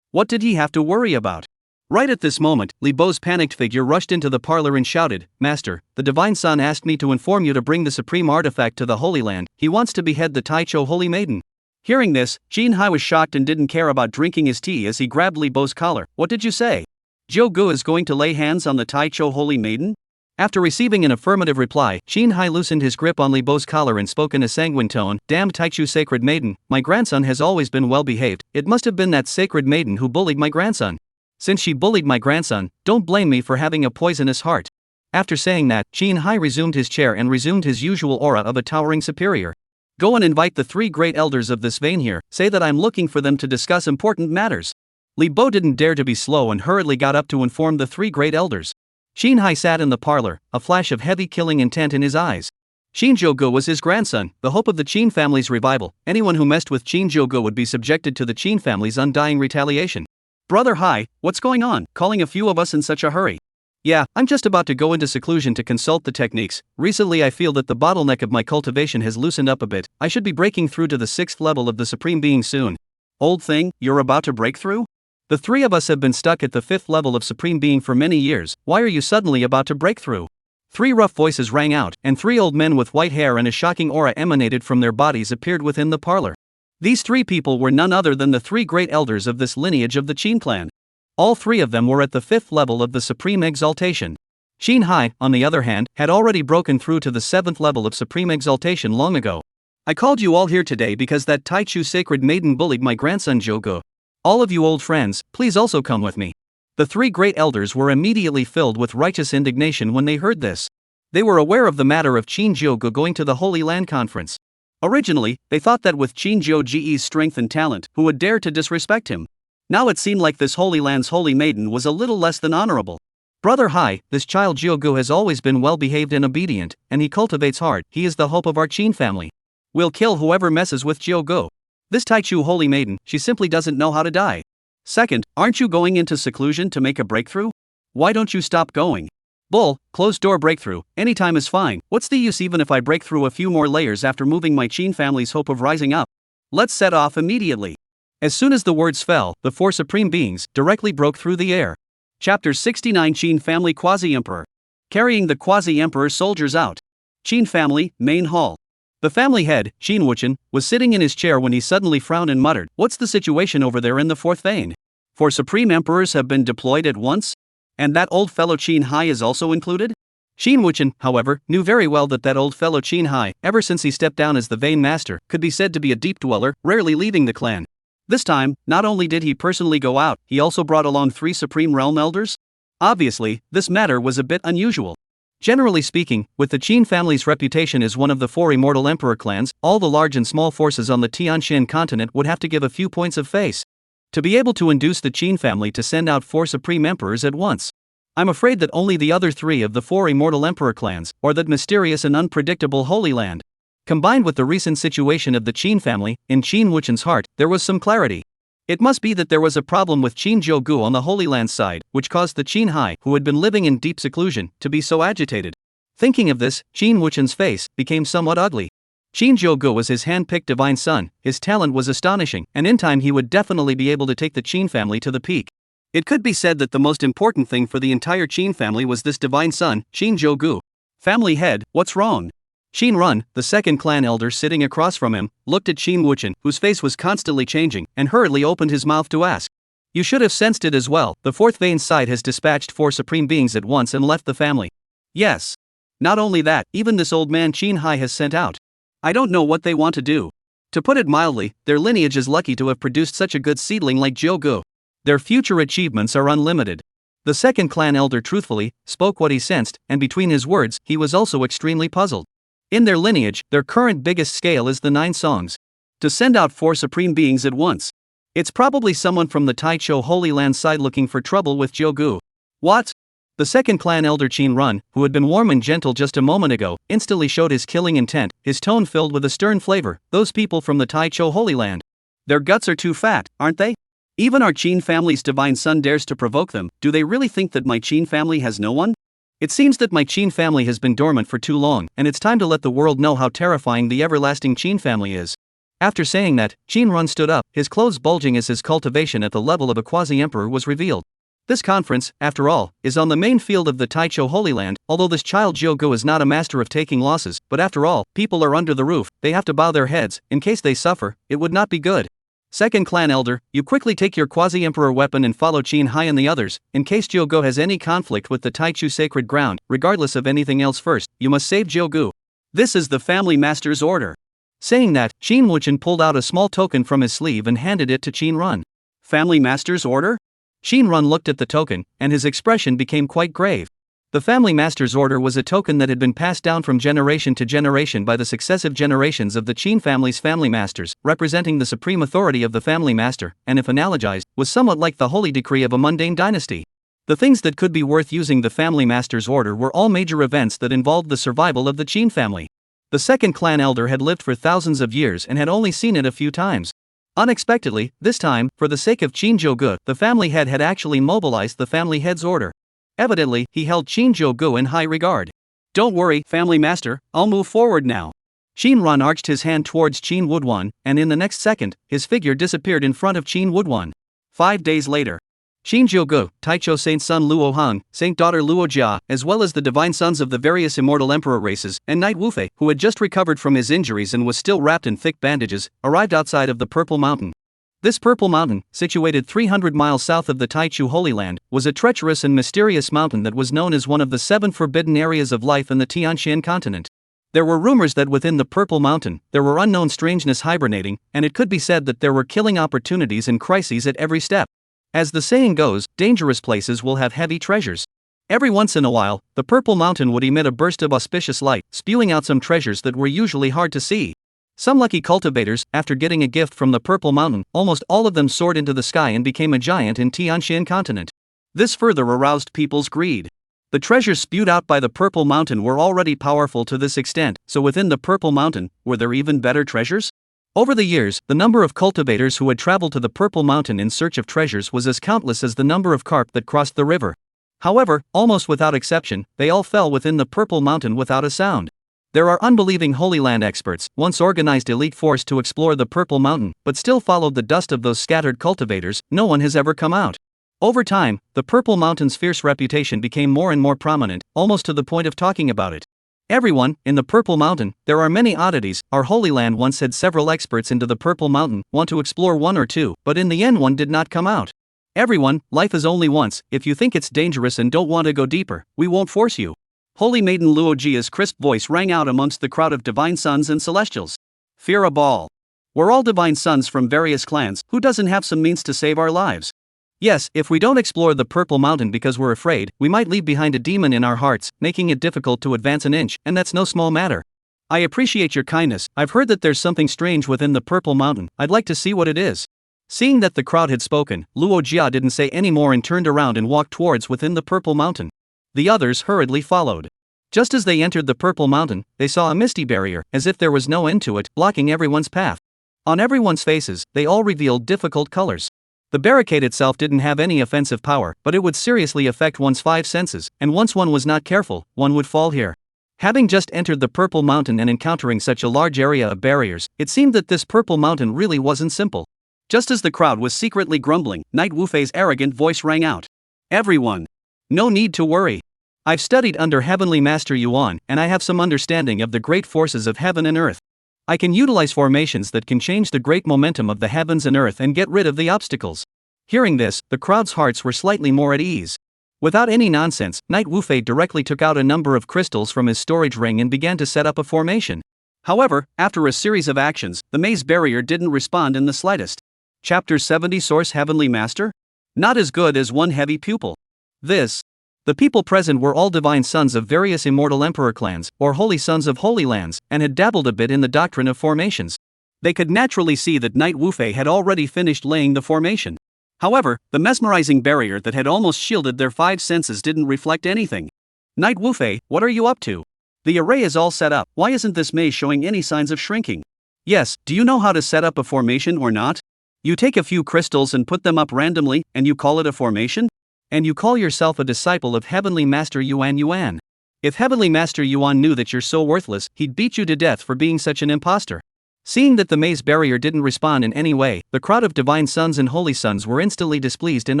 What did he have to worry about? Right at this moment, Li Bo's panicked figure rushed into the parlor and shouted, "Master, the Divine Son asked me to inform you to bring the supreme artifact to the Holy Land. He wants to behead the Taicho Holy Maiden." Hearing this, Qin Hai was shocked and didn't care about drinking his tea as he grabbed Li Bo's collar. "What did you say? Jogo is going to lay hands on the Taicho Holy Maiden?" After receiving an affirmative reply, Qin Hai loosened his grip on Li Bo's collar and spoke in a sanguine tone, "Damn Taichu sacred maiden, my grandson has always been well behaved. It must have been that sacred maiden who bullied my grandson. Since she bullied my grandson, don't blame me for having a poisonous heart." After saying that, Qin Hai resumed his chair and resumed his usual aura of a towering superior. "Go and invite the 3 great elders of this vein here, say that I'm looking for them to discuss important matters." Li Bo didn't dare to be slow and hurriedly got up to inform the 3 great elders. Qin Hai sat in the parlor, a flash of heavy killing intent in his eyes. Shinjogo was his grandson, the hope of the Qin family's revival. Anyone who messed with Shinjogo would be subjected to the Qin family's undying retaliation. "Brother Hai, what's going on, calling a few of us in such a hurry?" "Yeah, I'm just about to go into seclusion to consult the techniques. Recently I feel that the bottleneck of my cultivation has loosened up a bit. I should be breaking through to the 6th level of the Supreme Being soon." "Old thing, you're about to break through? The 3 of us have been stuck at the 5th level of Supreme Being for many years. Why are you suddenly about to break through?" 3 rough voices rang out, and 3 old men with white hair and a shocking aura emanated from their bodies appeared within the parlor. These 3 people were none other than the 3 great elders of this lineage of the Qin clan. All 3 of them were at the 5th level of the Supreme Exaltation. Qin Hai, on the other hand, had already broken through to the 7th level of Supreme Exaltation long ago. "I called you all here today because that Taichu sacred maiden bullied my grandson Jogo. All of you old friends, please also come with me." The 3 great elders were immediately filled with righteous indignation when they heard this. They were aware of the matter of Shinjogo going to the Holy Land Conference. Originally, they thought that with Shinjogo's strength and talent, who would dare to disrespect him? Now it seemed like this Holy Land's holy maiden was a little less than honorable. "Brother Hai, this child Jogo has always been well behaved and obedient, and he cultivates hard. He is the hope of our Qin family. We'll kill whoever messes with Jogo. This Taichu holy maiden, she simply doesn't know how to die. Second, aren't you going into seclusion to make a breakthrough? Why don't you stop going? Bull, closed door breakthrough, anytime is fine. What's the use even if I break through a few more layers after moving my Qin family's hope of rising up? Let's set off immediately." As soon as the words fell, the 4 supreme beings directly broke through the air. Chapter 69 Qin Family Quasi-Emperor. Carrying the Quasi-Emperor soldiers out. Qin Family, Main Hall. The family head, Qin Wuchen, was sitting in his chair when he suddenly frowned and muttered, "What's the situation over there in the 4th vein? 4 supreme emperors have been deployed at once? And that old fellow Qin Hai is also included? Qin Wuchen, however, knew very well that old fellow Qin Hai, ever since he stepped down as the vain master, could be said to be a deep dweller, rarely leaving the clan. This time, not only did he personally go out, he also brought along 3 Supreme Realm Elders? Obviously, this matter was a bit unusual. Generally speaking, with the Qin family's reputation as one of the 4 immortal emperor clans, all the large and small forces on the Tianxian continent would have to give a few points of face to be able to induce the Qin family to send out 4 supreme emperors at once. I'm afraid that only the other 3 of the 4 immortal emperor clans, or that mysterious and unpredictable Holy Land. Combined with the recent situation of the Qin family, in Qin Wuchen's heart, there was some clarity. It must be that there was a problem with Shinjogo on the Holy Land side, which caused the Qin Hai, who had been living in deep seclusion, to be so agitated. Thinking of this, Qin Wuchen's face became somewhat ugly. Shinjogo was his hand-picked divine son, his talent was astonishing, and in time he would definitely be able to take the Qin family to the peak. It could be said that the most important thing for the entire Qin family was this divine son, Shinjogo. Family head, what's wrong? Qin Run, the second clan elder sitting across from him, looked at Qin Wuchen, whose face was constantly changing, and hurriedly opened his mouth to ask. You should have sensed it as well, the 4th Vein side has dispatched 4 supreme beings at once and left the family. Yes. Not only that, even this old man Qin Hai has sent out. I don't know what they want to do. To put it mildly, their lineage is lucky to have produced such a good seedling like Jogo. Their future achievements are unlimited. The second clan elder truthfully spoke what he sensed, and between his words, he was also extremely puzzled. In their lineage, their current biggest scale is the 9 songs. To send out 4 supreme beings at once. It's probably someone from the Taicho Holy Land side looking for trouble with Jogu. What? The second clan elder Qin Run, who had been warm and gentle just a moment ago, instantly showed his killing intent, his tone filled with a stern flavor. Those people from the Taicho Holy Land. Their guts are too fat, aren't they? Even our Qin family's divine son dares to provoke them. Do they really think that my Qin family has no one? It seems that my Qin family has been dormant for too long, and it's time to let the world know how terrifying the everlasting Qin family is. After saying that, Qin Run stood up, his clothes bulging as his cultivation at the level of a Quasi-Emperor was revealed. This conference, after all, is on the main field of the Taicho Holy Land, although this child Jogo is not a master of taking losses, but after all, people are under the roof, they have to bow their heads, in case they suffer, it would not be good. Second clan elder, you quickly take your Quasi-Emperor weapon and follow Qin Hai and the others, in case Jogo has any conflict with the Taichu sacred ground, regardless of anything else first, you must save Jogo. This is the family master's order. Saying that, Qin Wuchen pulled out a small token from his sleeve and handed it to Qin Run. Family master's order? Qin Run looked at the token, and his expression became quite grave. The family master's order was a token that had been passed down from generation to generation by the successive generations of the Qin family's family masters, representing the supreme authority of the family master, and if analogized, was somewhat like the holy decree of a mundane dynasty. The things that could be worth using the family master's order were all major events that involved the survival of the Qin family. The second clan elder had lived for thousands of years and had only seen it a few times. Unexpectedly, this time, for the sake of Shinjogo, the family head had actually mobilized the family head's order. Evidently, he held Shinjogo in high regard. Don't worry, family master, I'll move forward now. Qin Run arched his hand towards Qin Wuduan, and in the next second, his figure disappeared in front of Qin Wuduan. 5 days later. Shinjogo, Taicho Saint son Luo Hong, Saint daughter Luo Jia, as well as the divine sons of the various immortal emperor races, and Knight Wufei, who had just recovered from his injuries and was still wrapped in thick bandages, arrived outside of the Purple Mountain. This Purple Mountain, situated 300 miles south of the Taichu Holy Land, was a treacherous and mysterious mountain that was known as one of the 7 forbidden areas of life in the Tianxian continent. There were rumors that within the Purple Mountain, there were unknown strangeness hibernating, and it could be said that there were killing opportunities and crises at every step. As the saying goes, dangerous places will have heavy treasures. Every once in a while, the Purple Mountain would emit a burst of auspicious light, spewing out some treasures that were usually hard to see. Some lucky cultivators, after getting a gift from the Purple Mountain, almost all of them soared into the sky and became a giant in Tianxian continent. This further aroused people's greed. The treasures spewed out by the Purple Mountain were already powerful to this extent, so within the Purple Mountain, were there even better treasures? Over the years, the number of cultivators who had traveled to the Purple Mountain in search of treasures was as countless as the number of carp that crossed the river. However, almost without exception, they all fell within the Purple Mountain without a sound. There are unbelieving Holy Land experts, once organized elite force to explore the Purple Mountain, but still followed the dust of those scattered cultivators. No one has ever come out. Over time, the Purple Mountain's fierce reputation became more and more prominent, almost to the point of talking about it. Everyone, in the Purple Mountain, there are many oddities. Our Holy Land once had several experts into the Purple Mountain, want to explore 1 or 2, but in the end one did not come out. Everyone, life is only once, if you think it's dangerous and don't want to go deeper, we won't force you. Holy Maiden Luojia's crisp voice rang out amongst the crowd of divine sons and celestials. Fear a ball. We're all divine sons from various clans, who doesn't have some means to save our lives? Yes, if we don't explore the Purple Mountain because we're afraid, we might leave behind a demon in our hearts, making it difficult to advance an inch, and that's no small matter. I appreciate your kindness. I've heard that there's something strange within the Purple Mountain. I'd like to see what it is. Seeing that the crowd had spoken, Luo Jia didn't say any more and turned around and walked towards within the Purple Mountain. The others hurriedly followed. Just as they entered the Purple Mountain, they saw a misty barrier, as if there was no end to it, blocking everyone's path. On everyone's faces, they all revealed difficult colors. The barricade itself didn't have any offensive power, but it would seriously affect one's 5 senses, and once one was not careful, one would fall here. Having just entered the Purple Mountain and encountering such a large area of barriers, it seemed that this Purple Mountain really wasn't simple. Just as the crowd was secretly grumbling, Knight Wufei's arrogant voice rang out. Everyone! No need to worry. I've studied under Heavenly Master Yuan, and I have some understanding of the great forces of heaven and earth. I can utilize formations that can change the great momentum of the heavens and earth and get rid of the obstacles. Hearing this, the crowd's hearts were slightly more at ease. Without any nonsense, Knight Wufei directly took out a number of crystals from his storage ring and began to set up a formation. However, after a series of actions, the maze barrier didn't respond in the slightest. Chapter 70 Source Heavenly Master? Not as good as one heavy pupil. The people present were all divine sons of various immortal emperor clans, or holy sons of holy lands, and had dabbled a bit in the doctrine of formations. They could naturally see that Knight Wufei had already finished laying the formation. However, the mesmerizing barrier that had almost shielded their 5 senses didn't reflect anything. Knight Wufei, what are you up to? The array is all set up, why isn't this maze showing any signs of shrinking? Yes, do you know how to set up a formation or not? You take a few crystals and put them up randomly, and you call it a formation? And you call yourself a disciple of Heavenly Master Yuan. If Heavenly Master Yuan knew that you're so worthless, he'd beat you to death for being such an imposter. Seeing that the maze barrier didn't respond in any way, the crowd of divine sons and holy sons were instantly displeased and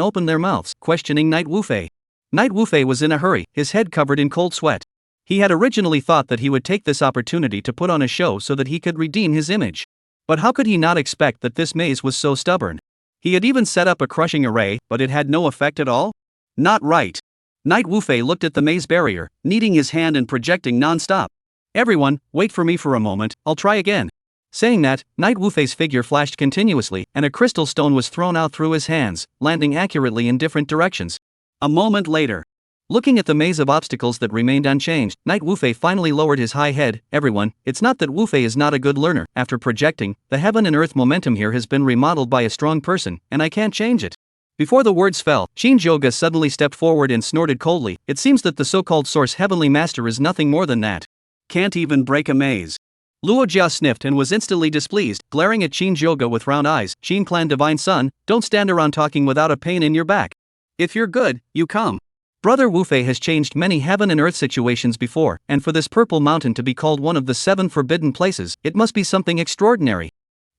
opened their mouths, questioning Knight Wufei. Knight Wufei was in a hurry, his head covered in cold sweat. He had originally thought that he would take this opportunity to put on a show so that he could redeem his image. But how could he not expect that this maze was so stubborn? He had even set up a crushing array, but it had no effect at all? Not right. Knight Wufei looked at the maze barrier, kneading his hand and projecting non-stop. Everyone, wait for me for a moment, I'll try again. Saying that, Knight Wufei's figure flashed continuously, and a crystal stone was thrown out through his hands, landing accurately in different directions. A moment later, looking at the maze of obstacles that remained unchanged, Knight Wufei finally lowered his high head. Everyone, it's not that Wufei is not a good learner. After projecting, the heaven and earth momentum here has been remodeled by a strong person, and I can't change it. Before the words fell, Shinjogo suddenly stepped forward and snorted coldly. It seems that the so-called source Heavenly Master is nothing more than that. Can't even break a maze. Luo Jia sniffed and was instantly displeased, glaring at Shinjogo with round eyes. Qing Clan Divine Son, don't stand around talking without a pain in your back. If you're good, you come. Brother Wufei has changed many heaven and earth situations before, and for this Purple Mountain to be called one of the 7 forbidden places, it must be something extraordinary.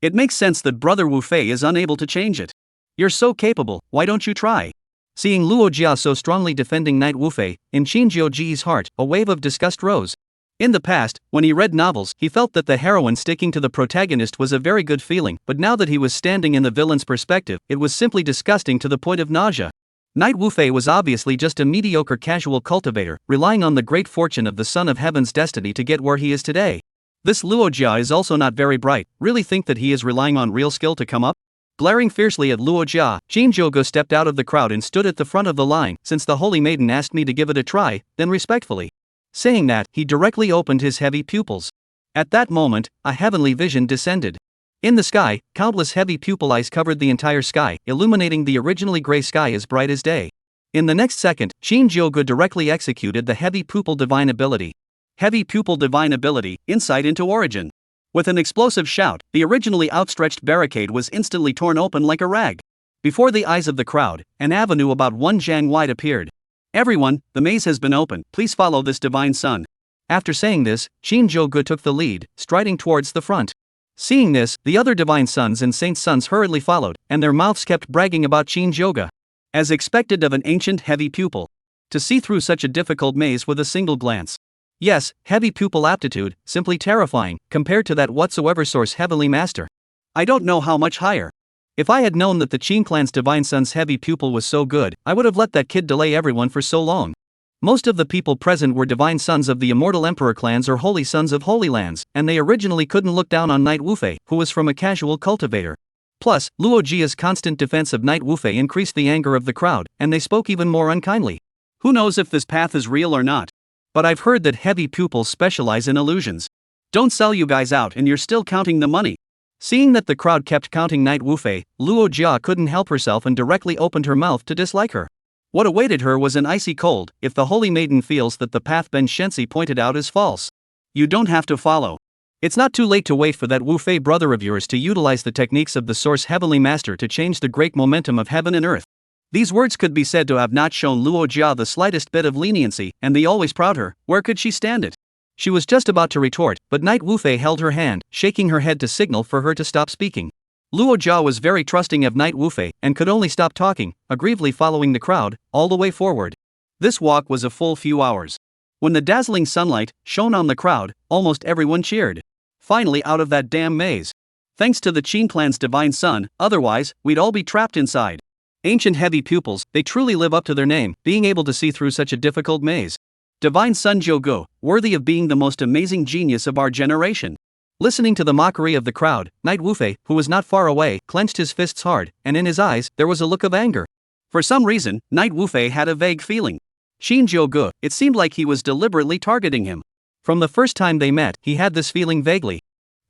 It makes sense that Brother Wufei is unable to change it. You're so capable, why don't you try? Seeing Luo Jia so strongly defending Knight Wufei, in Shinjogo's heart, a wave of disgust rose. In the past, when he read novels, he felt that the heroine sticking to the protagonist was a very good feeling, but now that he was standing in the villain's perspective, it was simply disgusting to the point of nausea. Knight Wufei was obviously just a mediocre casual cultivator, relying on the great fortune of the Son of Heaven's destiny to get where he is today. This Luo Jia is also not very bright. Really think that he is relying on real skill to come up? Glaring fiercely at Luo Jia, Shinjogo stepped out of the crowd and stood at the front of the line. Since the Holy Maiden asked me to give it a try, then respectfully. Saying that, he directly opened his heavy pupils. At that moment, a heavenly vision descended. In the sky, countless heavy pupil eyes covered the entire sky, illuminating the originally gray sky as bright as day. In the next second, Shinjogo directly executed the heavy pupil divine ability. Heavy pupil divine ability, insight into origin. With an explosive shout, the originally outstretched barricade was instantly torn open like a rag. Before the eyes of the crowd, an avenue about 1 jang wide appeared. Everyone, the maze has been opened, please follow this divine son. After saying this, Shinjogo took the lead, striding towards the front. Seeing this, the other divine sons and saints' sons hurriedly followed, and their mouths kept bragging about Shinjogo. As expected of an ancient heavy pupil. To see through such a difficult maze with a single glance. Yes, heavy pupil aptitude, simply terrifying, compared to that whatsoever source Heavenly Master. I don't know how much higher. If I had known that the Qing clan's divine son's heavy pupil was so good, I would have let that kid delay everyone for so long. Most of the people present were divine sons of the immortal emperor clans or holy sons of holy lands, and they originally couldn't look down on Knight Wufei, who was from a casual cultivator. Plus, Luo Jia's constant defense of Knight Wufei increased the anger of the crowd, and they spoke even more unkindly. Who knows if this path is real or not? But I've heard that heavy pupils specialize in illusions. Don't sell you guys out and you're still counting the money. Seeing that the crowd kept counting Knight Wufei, Luo Jia couldn't help herself and directly opened her mouth to dislike her. What awaited her was an icy cold, if the holy maiden feels that the path Ben Shensi pointed out is false. You don't have to follow. It's not too late to wait for that Wufei brother of yours to utilize the techniques of the Source Heavenly Master to change the great momentum of heaven and earth. These words could be said to have not shown Luo Jia the slightest bit of leniency, and they always proud her. Where could she stand it? She was just about to retort, but Knight Wufei held her hand, shaking her head to signal for her to stop speaking. Luo Jia was very trusting of Knight Wufei, and could only stop talking, aggressively following the crowd, all the way forward. This walk was a full few hours. When the dazzling sunlight shone on the crowd, almost everyone cheered. Finally out of that damn maze. Thanks to the Qing clan's divine son, otherwise, we'd all be trapped inside. Ancient heavy pupils, they truly live up to their name, being able to see through such a difficult maze. Divine Shinjogo, worthy of being the most amazing genius of our generation. Listening to the mockery of the crowd, Knight Wufei, who was not far away, clenched his fists hard, and in his eyes, there was a look of anger. For some reason, Knight Wufei had a vague feeling. Shinjogo, it seemed like he was deliberately targeting him. From the first time they met, he had this feeling vaguely.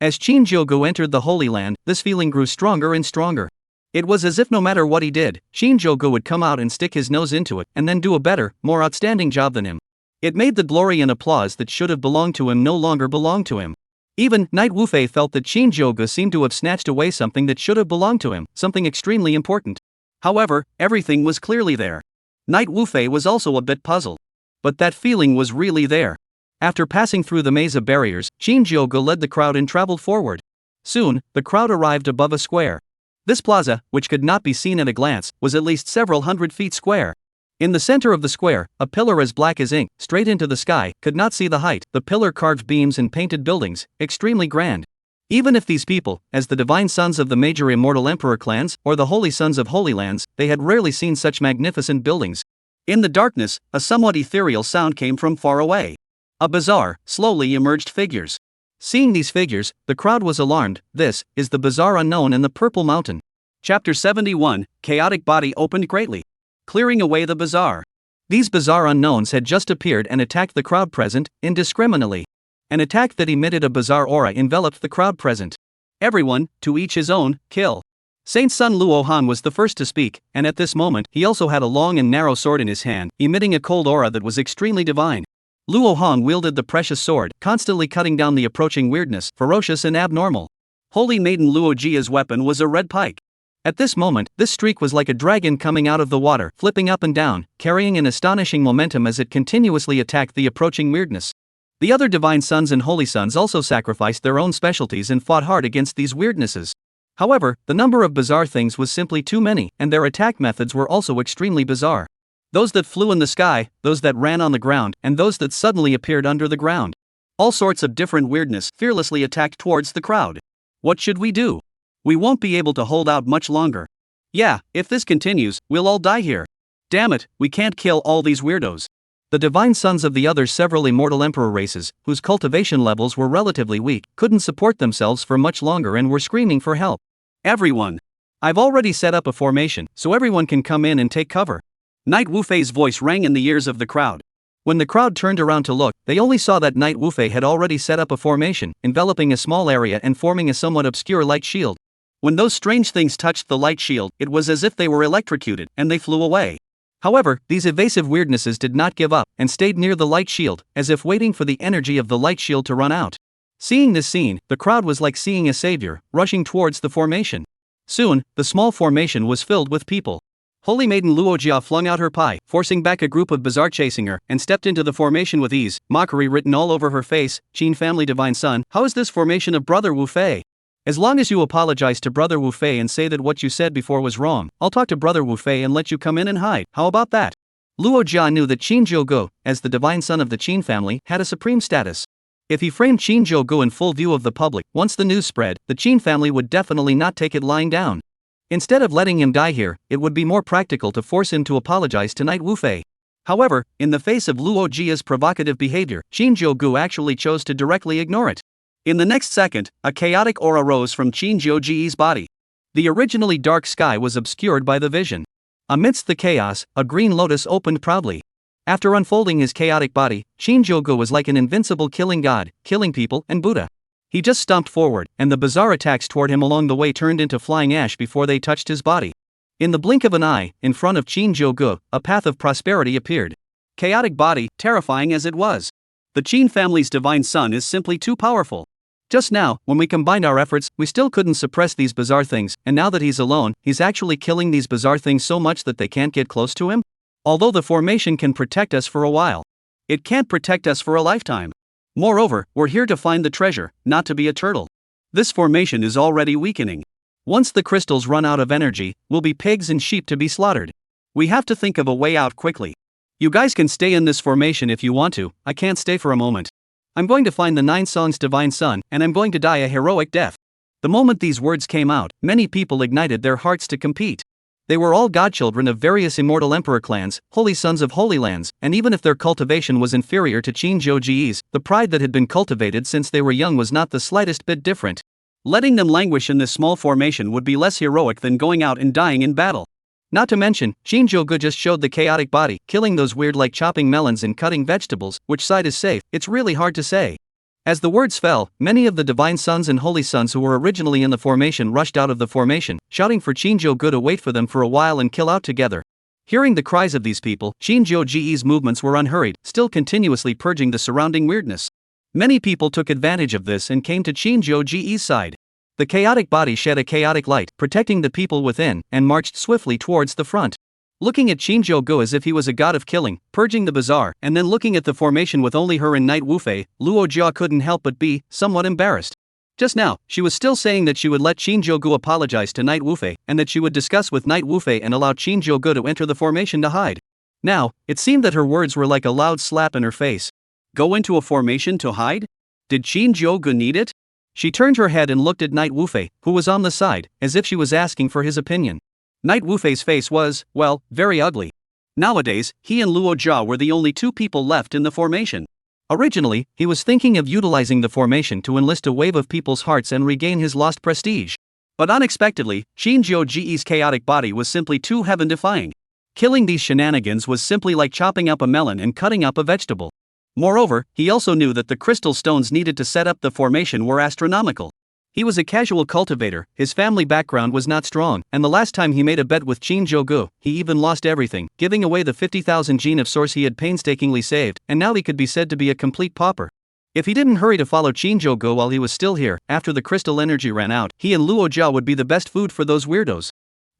As Shinjogo entered the Holy Land, this feeling grew stronger and stronger. It was as if no matter what he did, Shinjogo would come out and stick his nose into it, and then do a better, more outstanding job than him. It made the glory and applause that should have belonged to him no longer belong to him. Even Knight Wufei felt that Shinjogo seemed to have snatched away something that should have belonged to him, something extremely important. However, everything was clearly there. Knight Wufei was also a bit puzzled. But that feeling was really there. After passing through the maze of barriers, Shinjogo led the crowd and traveled forward. Soon, the crowd arrived above a square. This plaza, which could not be seen at a glance, was at least several hundred feet square. In the center of the square, a pillar as black as ink, straight into the sky, could not see the height. The pillar carved beams and painted buildings, extremely grand. Even if these people, as the divine sons of the major immortal emperor clans, or the holy sons of holy lands, they had rarely seen such magnificent buildings. In the darkness, a somewhat ethereal sound came from far away. A bazaar, slowly emerged figures. Seeing these figures, the crowd was alarmed. This is the Bazaar unknown in the Purple Mountain. Chapter 71, Chaotic Body opened greatly, clearing away the bazaar. These Bazaar unknowns had just appeared and attacked the crowd present, indiscriminately. An attack that emitted a bizarre aura enveloped the crowd present. Everyone, to each his own, kill. Saint Sun Luo Han was the first to speak, and at this moment, he also had a long and narrow sword in his hand, emitting a cold aura that was extremely divine. Luo Han wielded the precious sword, constantly cutting down the approaching weirdness, ferocious and abnormal. Holy Maiden Luo Jia's weapon was a red pike. At this moment, this streak was like a dragon coming out of the water, flipping up and down, carrying an astonishing momentum as it continuously attacked the approaching weirdness. The other divine sons and holy sons also sacrificed their own specialties and fought hard against these weirdnesses. However, the number of bizarre things was simply too many, and their attack methods were also extremely bizarre. Those that flew in the sky, those that ran on the ground, and those that suddenly appeared under the ground. All sorts of different weirdness fearlessly attacked towards the crowd. What should we do? We won't be able to hold out much longer. Yeah, if this continues, we'll all die here. Damn it, we can't kill all these weirdos. The divine sons of the other several immortal emperor races, whose cultivation levels were relatively weak, couldn't support themselves for much longer and were screaming for help. Everyone! I've already set up a formation, so everyone can come in and take cover. Knight Wufei's voice rang in the ears of the crowd. When the crowd turned around to look, they only saw that Knight Wufei had already set up a formation, enveloping a small area and forming a somewhat obscure light shield. When those strange things touched the light shield, it was as if they were electrocuted, and they flew away. However, these evasive weirdnesses did not give up, and stayed near the light shield, as if waiting for the energy of the light shield to run out. Seeing this scene, the crowd was like seeing a savior, rushing towards the formation. Soon, the small formation was filled with people. Holy Maiden Luo Jia flung out her pie, forcing back a group of Bazaar chasing her, and stepped into the formation with ease, mockery written all over her face. Qin family divine son, how is this formation of Brother Wufei? As long as you apologize to Brother Wufei and say that what you said before was wrong, I'll talk to Brother Wufei and let you come in and hide. How about that? Luo Jia knew that Shinjogo, as the divine son of the Qin family, had a supreme status. If he framed Shinjogo in full view of the public, once the news spread, the Qin family would definitely not take it lying down. Instead of letting him die here, it would be more practical to force him to apologize to Knight Wufei. However, in the face of Luo Jia's provocative behavior, Shinjogo actually chose to directly ignore it. In the next second, a chaotic aura rose from Shinjogo's body. The originally dark sky was obscured by the vision. Amidst the chaos, a green lotus opened proudly. After unfolding his chaotic body, Shinjogo was like an invincible killing god, killing people and Buddha. He just stomped forward, and the Bazaar attacks toward him along the way turned into flying ash before they touched his body. In the blink of an eye, in front of Shinjogo, a path of prosperity appeared. Chaotic body, terrifying as it was. The Qing family's divine son is simply too powerful. Just now, when we combined our efforts, we still couldn't suppress these bizarre things, and now that he's alone, he's actually killing these bizarre things so much that they can't get close to him? Although the formation can protect us for a while, it can't protect us for a lifetime. Moreover, we're here to find the treasure, not to be a turtle. This formation is already weakening. Once the crystals run out of energy, we'll be pigs and sheep to be slaughtered. We have to think of a way out quickly. You guys can stay in this formation if you want to, I can't stay for a moment. I'm going to find the 9 songs divine son, and I'm going to die a heroic death. The moment these words came out, many people ignited their hearts to compete. They were all godchildren of various immortal emperor clans, holy sons of holy lands, and even if their cultivation was inferior to Shinjogo's, the pride that had been cultivated since they were young was not the slightest bit different. Letting them languish in this small formation would be less heroic than going out and dying in battle. Not to mention, Shinjogo just showed the chaotic body, killing those weird like chopping melons and cutting vegetables, which side is safe, it's really hard to say. As the words fell, many of the divine sons and holy sons who were originally in the formation rushed out of the formation, shouting for Shinjogo to wait for them for a while and kill out together. Hearing the cries of these people, Shinjogo's movements were unhurried, still continuously purging the surrounding weirdness. Many people took advantage of this and came to Shinjogo's side. The chaotic body shed a chaotic light, protecting the people within, and marched swiftly towards the front. Looking at Shinjogo as if he was a god of killing, purging the bazaar, and then looking at the formation with only her and Knight Wufei, Luo Jia couldn't help but be somewhat embarrassed. Just now, she was still saying that she would let Shinjogo apologize to Knight Wufei, and that she would discuss with Knight Wufei and allow Shinjogo to enter the formation to hide. Now, it seemed that her words were like a loud slap in her face. Go into a formation to hide? Did Shinjogo need it? She turned her head and looked at Knight Wufei, who was on the side, as if she was asking for his opinion. Knight Wufei's face was, well, very ugly. Nowadays, he and Luo Jia were the only 2 people left in the formation. Originally, he was thinking of utilizing the formation to enlist a wave of people's hearts and regain his lost prestige. But unexpectedly, Shinjogo's chaotic body was simply too heaven-defying. Killing these shenanigans was simply like chopping up a melon and cutting up a vegetable. Moreover, he also knew that the crystal stones needed to set up the formation were astronomical. He was a casual cultivator, his family background was not strong, and the last time he made a bet with Shinjogo, he even lost everything, giving away the 50,000 gene of source he had painstakingly saved, and now he could be said to be a complete pauper. If he didn't hurry to follow Shinjogo while he was still here, after the crystal energy ran out, he and Luo Jia would be the best food for those weirdos.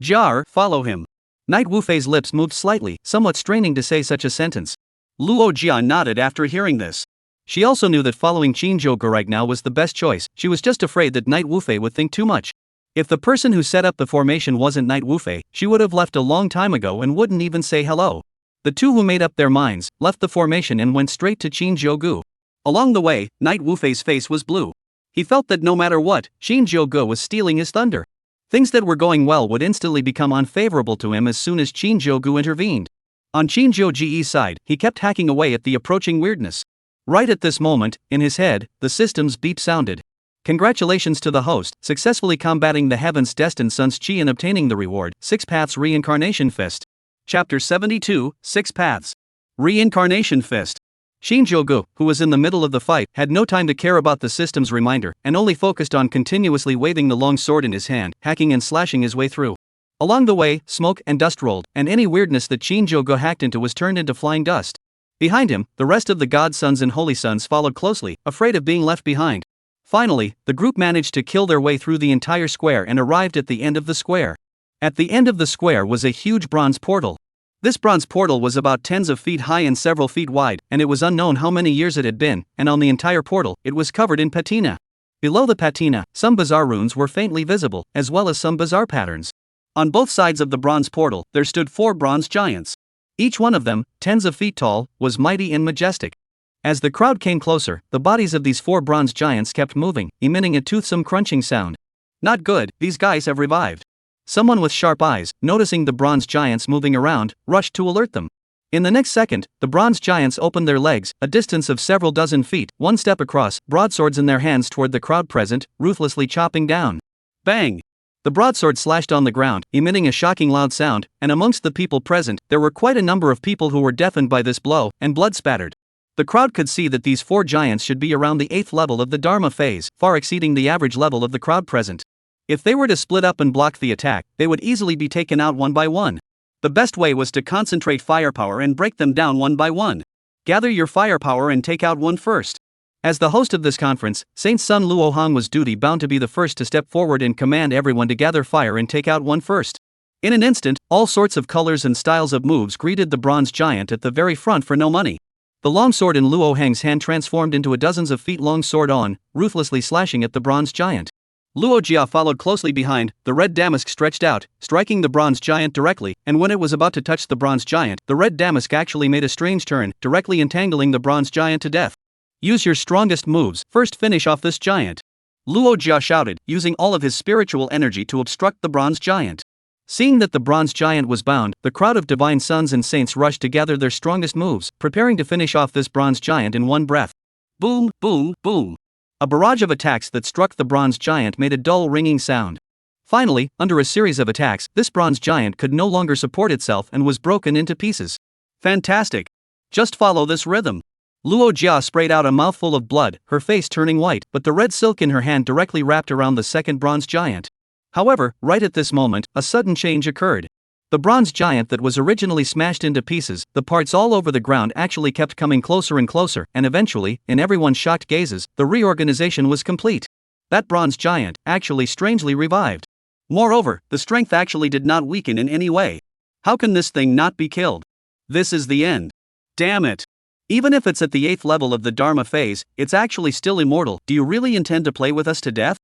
Jar, follow him. Knight Wufei's lips moved slightly, somewhat straining to say such a sentence. Luo Jia nodded after hearing this. She also knew that following Shinjogo right now was the best choice, she was just afraid that Knight Wufei would think too much. If the person who set up the formation wasn't Knight Wufei, she would have left a long time ago and wouldn't even say hello. The 2 who made up their minds, left the formation and went straight to Shinjogo. Along the way, Knight Wufei's face was blue. He felt that no matter what, Shinjogo was stealing his thunder. Things that were going well would instantly become unfavorable to him as soon as Shinjogo intervened. On Shinjogo's side, he kept hacking away at the approaching weirdness. Right at this moment, in his head, the system's beep sounded. Congratulations to the host, successfully combating the heaven's destined son's chi and obtaining the reward, 6 Paths Reincarnation Fist. Chapter 72, 6 Paths. Reincarnation Fist. Shinjogo, who was in the middle of the fight, had no time to care about the system's reminder, and only focused on continuously waving the long sword in his hand, hacking and slashing his way through. Along the way, smoke and dust rolled, and any weirdness that Shinjogo hacked into was turned into flying dust. Behind him, the rest of the godsons and holy sons followed closely, afraid of being left behind. Finally, the group managed to kill their way through the entire square and arrived at the end of the square. At the end of the square was a huge bronze portal. This bronze portal was about tens of feet high and several feet wide, and it was unknown how many years it had been, and on the entire portal, it was covered in patina. Below the patina, some bizarre runes were faintly visible, as well as some bizarre patterns. On both sides of the bronze portal, there stood 4 bronze giants. Each one of them, tens of feet tall, was mighty and majestic. As the crowd came closer, the bodies of these 4 bronze giants kept moving, emitting a toothsome crunching sound. Not good, these guys have revived. Someone with sharp eyes, noticing the bronze giants moving around, rushed to alert them. In the next second, the bronze giants opened their legs, a distance of several dozen feet, one step across, broadswords in their hands toward the crowd present, ruthlessly chopping down. Bang! The broadsword slashed on the ground, emitting a shocking loud sound, and amongst the people present, there were quite a number of people who were deafened by this blow, and blood spattered. The crowd could see that these 4 giants should be around the 8th level of the Dharma phase, far exceeding the average level of the crowd present. If they were to split up and block the attack, they would easily be taken out one by one. The best way was to concentrate firepower and break them down one by one. Gather your firepower and take out one first. As the host of this conference, Saint's son Luo Hong was duty-bound to be the first to step forward and command everyone to gather fire and take out one first. In an instant, all sorts of colors and styles of moves greeted the bronze giant at the very front for no money. The long sword in Luo Hang's hand transformed into a dozens of feet long sword ruthlessly slashing at the bronze giant. Luo Jia followed closely behind, the red damask stretched out, striking the bronze giant directly, and when it was about to touch the bronze giant, the red damask actually made a strange turn, directly entangling the bronze giant to death. Use your strongest moves, first finish off this giant. Luo Jia shouted, using all of his spiritual energy to obstruct the bronze giant. Seeing that the bronze giant was bound, the crowd of divine sons and saints rushed to gather their strongest moves, preparing to finish off this bronze giant in one breath. Boom, boom, boom. A barrage of attacks that struck the bronze giant made a dull ringing sound. Finally, under a series of attacks, this bronze giant could no longer support itself and was broken into pieces. Fantastic. Just follow this rhythm. Luo Jia sprayed out a mouthful of blood, her face turning white, but the red silk in her hand directly wrapped around the second bronze giant. However, right at this moment, a sudden change occurred. The bronze giant that was originally smashed into pieces, the parts all over the ground actually kept coming closer and closer, and eventually, in everyone's shocked gazes, the reorganization was complete. That bronze giant, actually strangely revived. Moreover, the strength actually did not weaken in any way. How can this thing not be killed? This is the end. Damn it. Even if it's at the 8th level of the Dharma phase, it's actually still immortal. Do you really intend to play with us to death?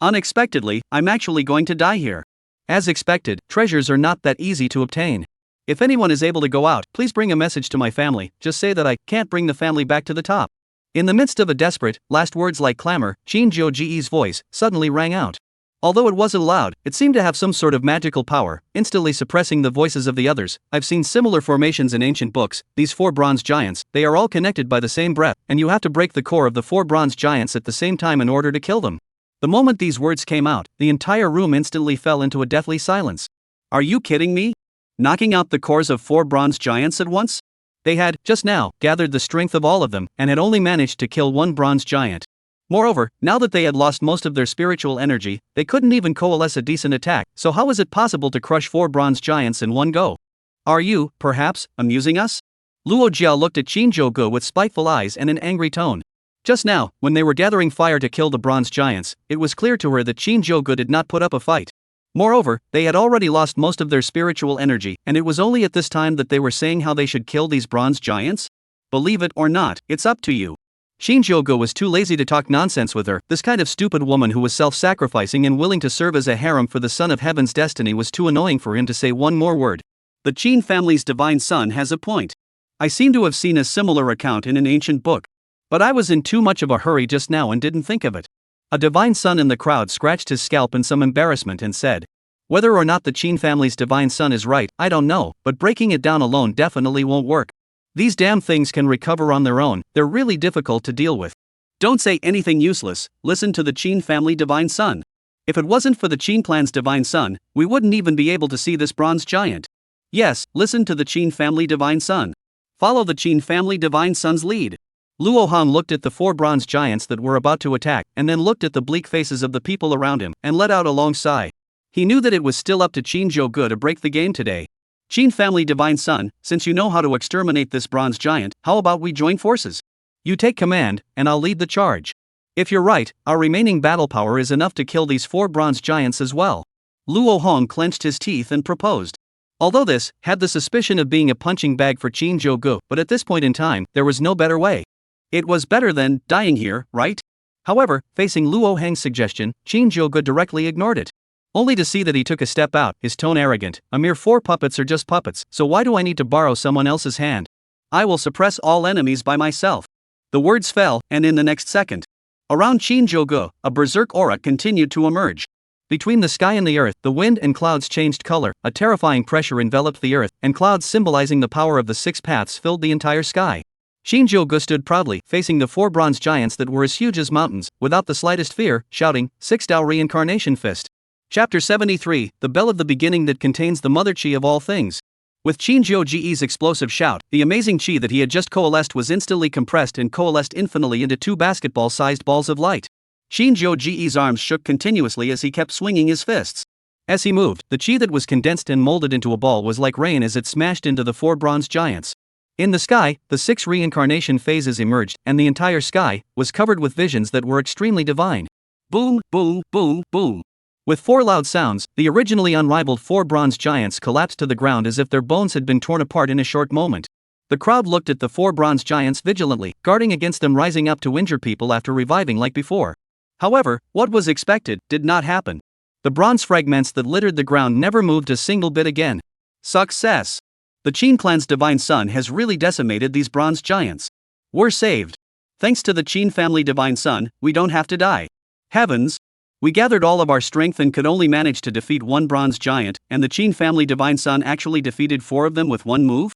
Unexpectedly, I'm actually going to die here. As expected, treasures are not that easy to obtain. If anyone is able to go out, please bring a message to my family, just say that I can't bring the family back to the top. In the midst of a desperate, last words like clamor, Shinjogo's voice suddenly rang out. Although it wasn't loud, it seemed to have some sort of magical power, instantly suppressing the voices of the others. I've seen similar formations in ancient books, these 4 bronze giants, they are all connected by the same breath, and you have to break the core of the 4 bronze giants at the same time in order to kill them. The moment these words came out, the entire room instantly fell into a deathly silence. Are you kidding me? Knocking out the cores of 4 bronze giants at once? They had, just now, gathered the strength of all of them, and had only managed to kill 1 bronze giant. Moreover, now that they had lost most of their spiritual energy, they couldn't even coalesce a decent attack, so how is it possible to crush 4 bronze giants in one go? Are you, perhaps, amusing us? Luo Jia looked at Shinjogo with spiteful eyes and an angry tone. Just now, when they were gathering fire to kill the bronze giants, it was clear to her that Shinjogo did not put up a fight. Moreover, they had already lost most of their spiritual energy, and it was only at this time that they were saying how they should kill these bronze giants? Believe it or not, it's up to you. Shinjogo was too lazy to talk nonsense with her. This kind of stupid woman who was self-sacrificing and willing to serve as a harem for the son of heaven's destiny was too annoying for him to say one more word. The Qing family's divine son has a point. I seem to have seen a similar account in an ancient book. But I was in too much of a hurry just now and didn't think of it. A divine son in the crowd scratched his scalp in some embarrassment and said, whether or not the Qing family's divine son is right, I don't know, but breaking it down alone definitely won't work. These damn things can recover on their own, they're really difficult to deal with. Don't say anything useless, listen to the Qing family divine son. If it wasn't for the Qing clan's divine son, we wouldn't even be able to see this bronze giant. Yes, listen to the Qing family divine son. Follow the Qing family divine son's lead. Luo Hong looked at the 4 bronze giants that were about to attack, and then looked at the bleak faces of the people around him, and let out a long sigh. He knew that it was still up to Shinjogo to break the game today. Qing family divine son, since you know how to exterminate this bronze giant, how about we join forces? You take command, and I'll lead the charge. If you're right, our remaining battle power is enough to kill these 4 bronze giants as well. Luo Hong clenched his teeth and proposed. Although this had the suspicion of being a punching bag for Shinjogo, but at this point in time, there was no better way. It was better than dying here, right? However, facing Luo Hang's suggestion, Shinjogo directly ignored it. Only to see that he took a step out, his tone arrogant. A mere 4 puppets are just puppets, so why do I need to borrow someone else's hand? I will suppress all enemies by myself. The words fell, and in the next second, around Shinjogo, a berserk aura continued to emerge. Between the sky and the earth, the wind and clouds changed color, a terrifying pressure enveloped the earth, and clouds symbolizing the power of the six paths filled the entire sky. Shinjogo stood proudly, facing the four bronze giants that were as huge as mountains, without the slightest fear, shouting, "Six Dao Reincarnation Fist." Chapter 73, The Bell of the Beginning that contains the mother chi of all things. With Shinjogo's explosive shout, the amazing chi that he had just coalesced was instantly compressed and coalesced infinitely into two basketball-sized balls of light. Shinjogo's arms shook continuously as he kept swinging his fists. As he moved, the chi that was condensed and molded into a ball was like rain as it smashed into the four bronze giants. In the sky, the six reincarnation phases emerged, and the entire sky was covered with visions that were extremely divine. Boom, boom, boom, boom. With four loud sounds, the originally unrivaled four bronze giants collapsed to the ground as if their bones had been torn apart in a short moment. The crowd looked at the four bronze giants vigilantly, guarding against them rising up to injure people after reviving like before. However, what was expected did not happen. The bronze fragments that littered the ground never moved a single bit again. Success! The Qing clan's divine son has really decimated these bronze giants. We're saved. Thanks to the Qing family divine son, we don't have to die. Heavens! We gathered all of our strength and could only manage to defeat one bronze giant, and the Qing family divine son actually defeated four of them with one move?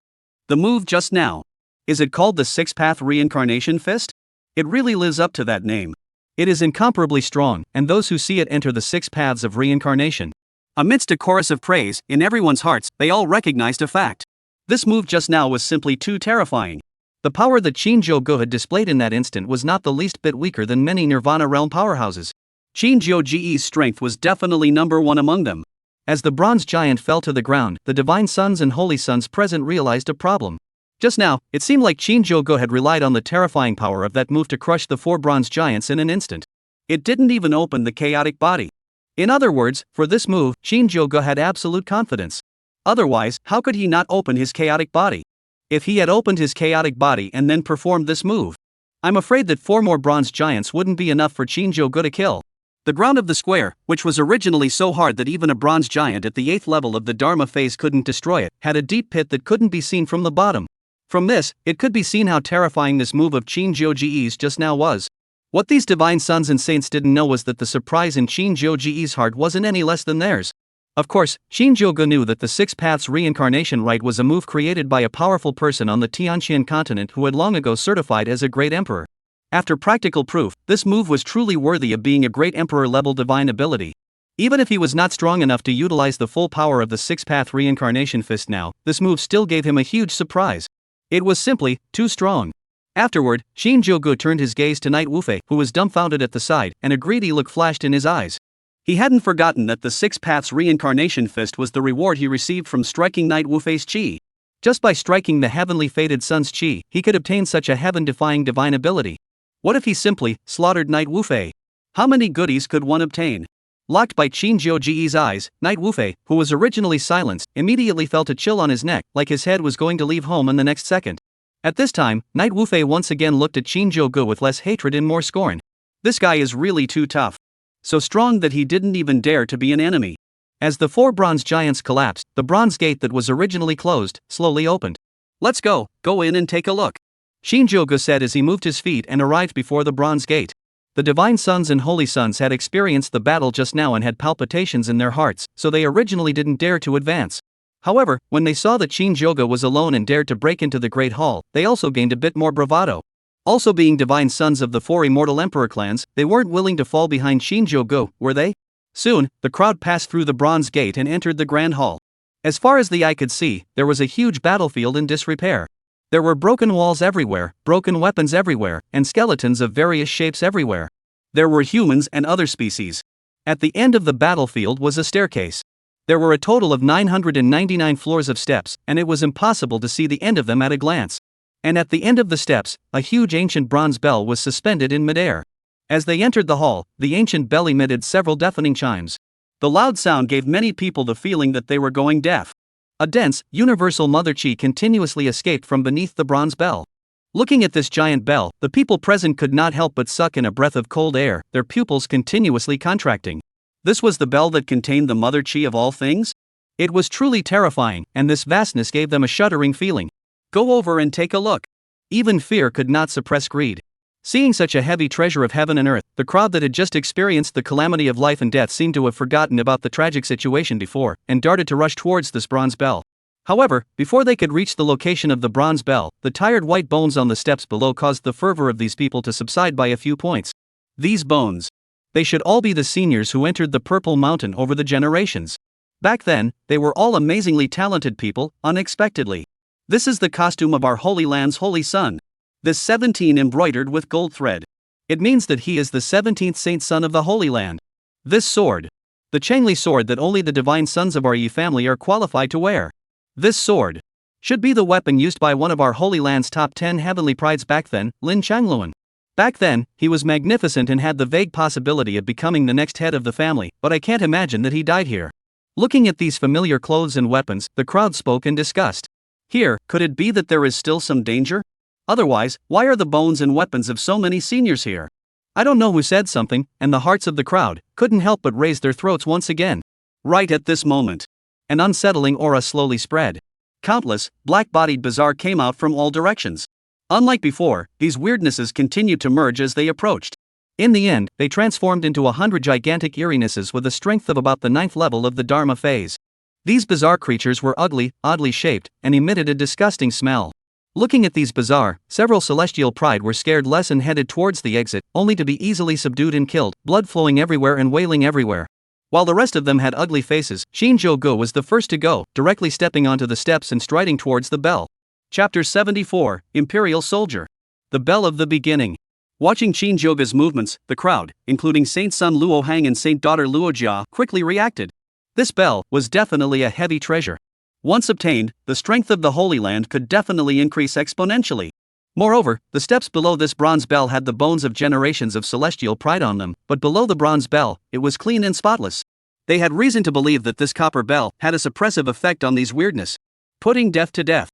The move just now. Is it called the six-path reincarnation fist? It really lives up to that name. It is incomparably strong, and those who see it enter the six paths of reincarnation. Amidst a chorus of praise, in everyone's hearts, they all recognized a fact. This move just now was simply too terrifying. The power that Shinjogo had displayed in that instant was not the least bit weaker than many Nirvana realm powerhouses. Shinjogo's strength was definitely number one among them. As the bronze giant fell to the ground, the divine sons and holy sons present realized a problem. Just now, it seemed like Shinjogo had relied on the terrifying power of that move to crush the four bronze giants in an instant. It didn't even open the chaotic body. In other words, for this move, Shinjogo had absolute confidence. Otherwise, how could he not open his chaotic body? If he had opened his chaotic body and then performed this move, I'm afraid that four more bronze giants wouldn't be enough for Shinjogo to kill. The ground of the square, which was originally so hard that even a bronze giant at the 8th level of the Dharma phase couldn't destroy it, had a deep pit that couldn't be seen from the bottom. From this, it could be seen how terrifying this move of Shinjogo's just now was. What these divine sons and saints didn't know was that the surprise in Shinjogo's heart wasn't any less than theirs. Of course, Shinjogo knew that the Six Paths Reincarnation Rite was a move created by a powerful person on the Tianqian continent who had long ago certified as a great emperor. After practical proof, this move was truly worthy of being a great emperor-level divine ability. Even if he was not strong enough to utilize the full power of the Six-Path Reincarnation Fist now, this move still gave him a huge surprise. It was simply too strong. Afterward, Shinjogo turned his gaze to Knight Wufei, who was dumbfounded at the sight, and a greedy look flashed in his eyes. He hadn't forgotten that the Six Paths Reincarnation Fist was the reward he received from striking Knight Wufei's chi. Just by striking the heavenly fated sun's chi, he could obtain such a heaven-defying divine ability. What if he simply slaughtered Knight Wufei? How many goodies could one obtain? Locked by Shinjogo's eyes, Knight Wufei, who was originally silenced, immediately felt a chill on his neck, like his head was going to leave home in the next second. At this time, Knight Wufei once again looked at Shinjogo with less hatred and more scorn. This guy is really too tough. So strong that he didn't even dare to be an enemy. As the four bronze giants collapsed, the bronze gate that was originally closed slowly opened. Let's go in and take a look, Shinjogo said as he moved his feet and arrived before the bronze gate. The divine sons and holy sons had experienced the battle just now and had palpitations in their hearts, so they originally didn't dare to advance. However, when they saw that Shinjogo was alone and dared to break into the Great Hall, they also gained a bit more bravado. Also being divine sons of the four immortal emperor clans, they weren't willing to fall behind Shinjogo, were they? Soon, the crowd passed through the bronze gate and entered the Grand Hall. As far as the eye could see, there was a huge battlefield in disrepair. There were broken walls everywhere, broken weapons everywhere, and skeletons of various shapes everywhere. There were humans and other species. At the end of the battlefield was a staircase. There were a total of 999 floors of steps, and it was impossible to see the end of them at a glance. And at the end of the steps, a huge ancient bronze bell was suspended in midair. As they entered the hall, the ancient bell emitted several deafening chimes. The loud sound gave many people the feeling that they were going deaf. A dense, universal mother chi continuously escaped from beneath the bronze bell. Looking at this giant bell, the people present could not help but suck in a breath of cold air, their pupils continuously contracting. This was the bell that contained the mother chi of all things? It was truly terrifying, and this vastness gave them a shuddering feeling. Go over and take a look. Even fear could not suppress greed. Seeing such a heavy treasure of heaven and earth, the crowd that had just experienced the calamity of life and death seemed to have forgotten about the tragic situation before, and darted to rush towards this bronze bell. However, before they could reach the location of the bronze bell, the tired white bones on the steps below caused the fervor of these people to subside by a few points. These bones. They should all be the seniors who entered the Purple Mountain over the generations. Back then, they were all amazingly talented people, unexpectedly. This is the costume of our Holy Land's Holy Son. This 17 embroidered with gold thread. It means that he is the 17th saint son of the Holy Land. This sword. The Changli sword that only the divine sons of our Yi family are qualified to wear. This sword. Should be the weapon used by one of our Holy Land's top 10 heavenly prides back then, Lin Fan. Back then, he was magnificent and had the vague possibility of becoming the next head of the family, but I can't imagine that he died here. Looking at these familiar clothes and weapons, the crowd spoke in disgust. Here, could it be that there is still some danger? Otherwise, why are the bones and weapons of so many seniors here? I don't know who said something, and the hearts of the crowd couldn't help but raise their throats once again. Right at this moment, an unsettling aura slowly spread. Countless, black-bodied Bazaar came out from all directions. Unlike before, these weirdnesses continued to merge as they approached. In the end, they transformed into 100 gigantic eerinesses with a strength of about the 9th level of the Dharma phase. These bizarre creatures were ugly, oddly shaped, and emitted a disgusting smell. Looking at these Bazaar, several celestial pride were scared less and headed towards the exit, only to be easily subdued and killed, blood flowing everywhere and wailing everywhere. While the rest of them had ugly faces, Shinjogo was the first to go, directly stepping onto the steps and striding towards the bell. Chapter 74, Imperial Soldier. The Bell of the Beginning. Watching Shinjogo's movements, the crowd, including Saint Son Luo Hang and Saint Daughter Luo Jia, quickly reacted. This bell was definitely a heavy treasure. Once obtained, the strength of the Holy Land could definitely increase exponentially. Moreover, the steps below this bronze bell had the bones of generations of celestial pride on them, but below the bronze bell, it was clean and spotless. They had reason to believe that this copper bell had a suppressive effect on these weirdness, putting death to death.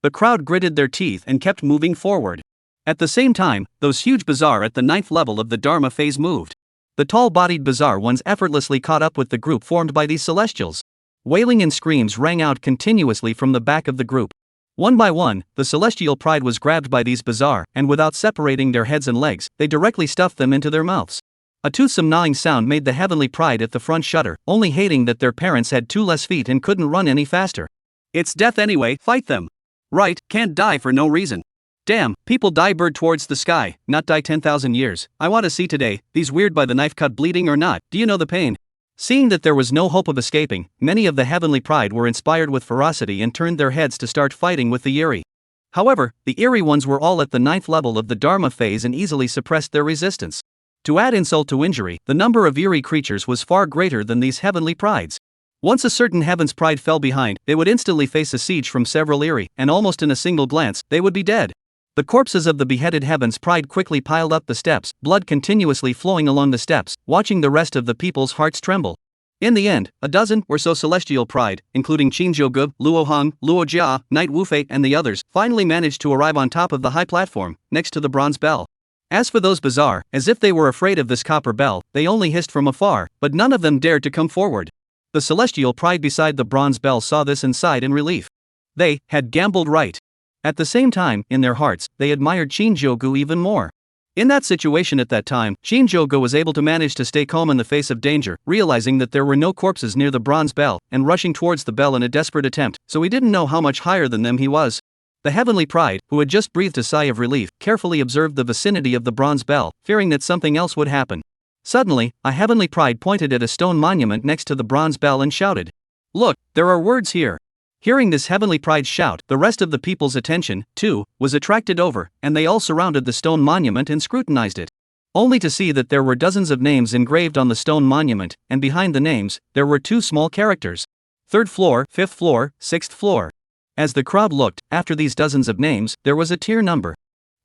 The crowd gritted their teeth and kept moving forward. At the same time, those huge Bazaar at the 9th level of the Dharma phase moved. The tall-bodied Bazaar ones effortlessly caught up with the group formed by these celestials. Wailing and screams rang out continuously from the back of the group. One by one, the celestial pride was grabbed by these Bazaar, and without separating their heads and legs, they directly stuffed them into their mouths. A toothsome gnawing sound made the heavenly pride at the front shudder, only hating that their parents had 2 less feet and couldn't run any faster. It's death anyway, fight them. Right, can't die for no reason. Damn, people die bird towards the sky, not die 10,000 years. I want to see today, these weird by the knife cut bleeding or not, do you know the pain? Seeing that there was no hope of escaping, many of the heavenly pride were inspired with ferocity and turned their heads to start fighting with the Eerie. However, the Eerie ones were all at the 9th level of the Dharma phase and easily suppressed their resistance. To add insult to injury, the number of Eerie creatures was far greater than these heavenly prides. Once a certain heaven's pride fell behind, they would instantly face a siege from several Eerie, and almost in a single glance, they would be dead. The corpses of the beheaded heaven's pride quickly piled up the steps, blood continuously flowing along the steps, watching the rest of the people's hearts tremble. In the end, a dozen or so celestial pride, including Shinjogo, Luo Hong, Luo Jia, Knight Wufei and the others, finally managed to arrive on top of the high platform, next to the bronze bell. As for those Bazaar, as if they were afraid of this copper bell, they only hissed from afar, but none of them dared to come forward. The celestial pride beside the bronze bell saw this and sighed in relief. They had gambled right. At the same time, in their hearts, they admired Shinjogo even more. In that situation at that time, Shinjogo was able to manage to stay calm in the face of danger, realizing that there were no corpses near the bronze bell, and rushing towards the bell in a desperate attempt, so he didn't know how much higher than them he was. The heavenly pride, who had just breathed a sigh of relief, carefully observed the vicinity of the bronze bell, fearing that something else would happen. Suddenly, a heavenly pride pointed at a stone monument next to the bronze bell and shouted, "Look, there are words here." Hearing this heavenly pride shout, the rest of the people's attention, too, was attracted over, and they all surrounded the stone monument and scrutinized it. Only to see that there were dozens of names engraved on the stone monument, and behind the names, there were 2 small characters. 3rd floor, 5th floor, 6th floor. As the crowd looked, after these dozens of names, there was a tier number.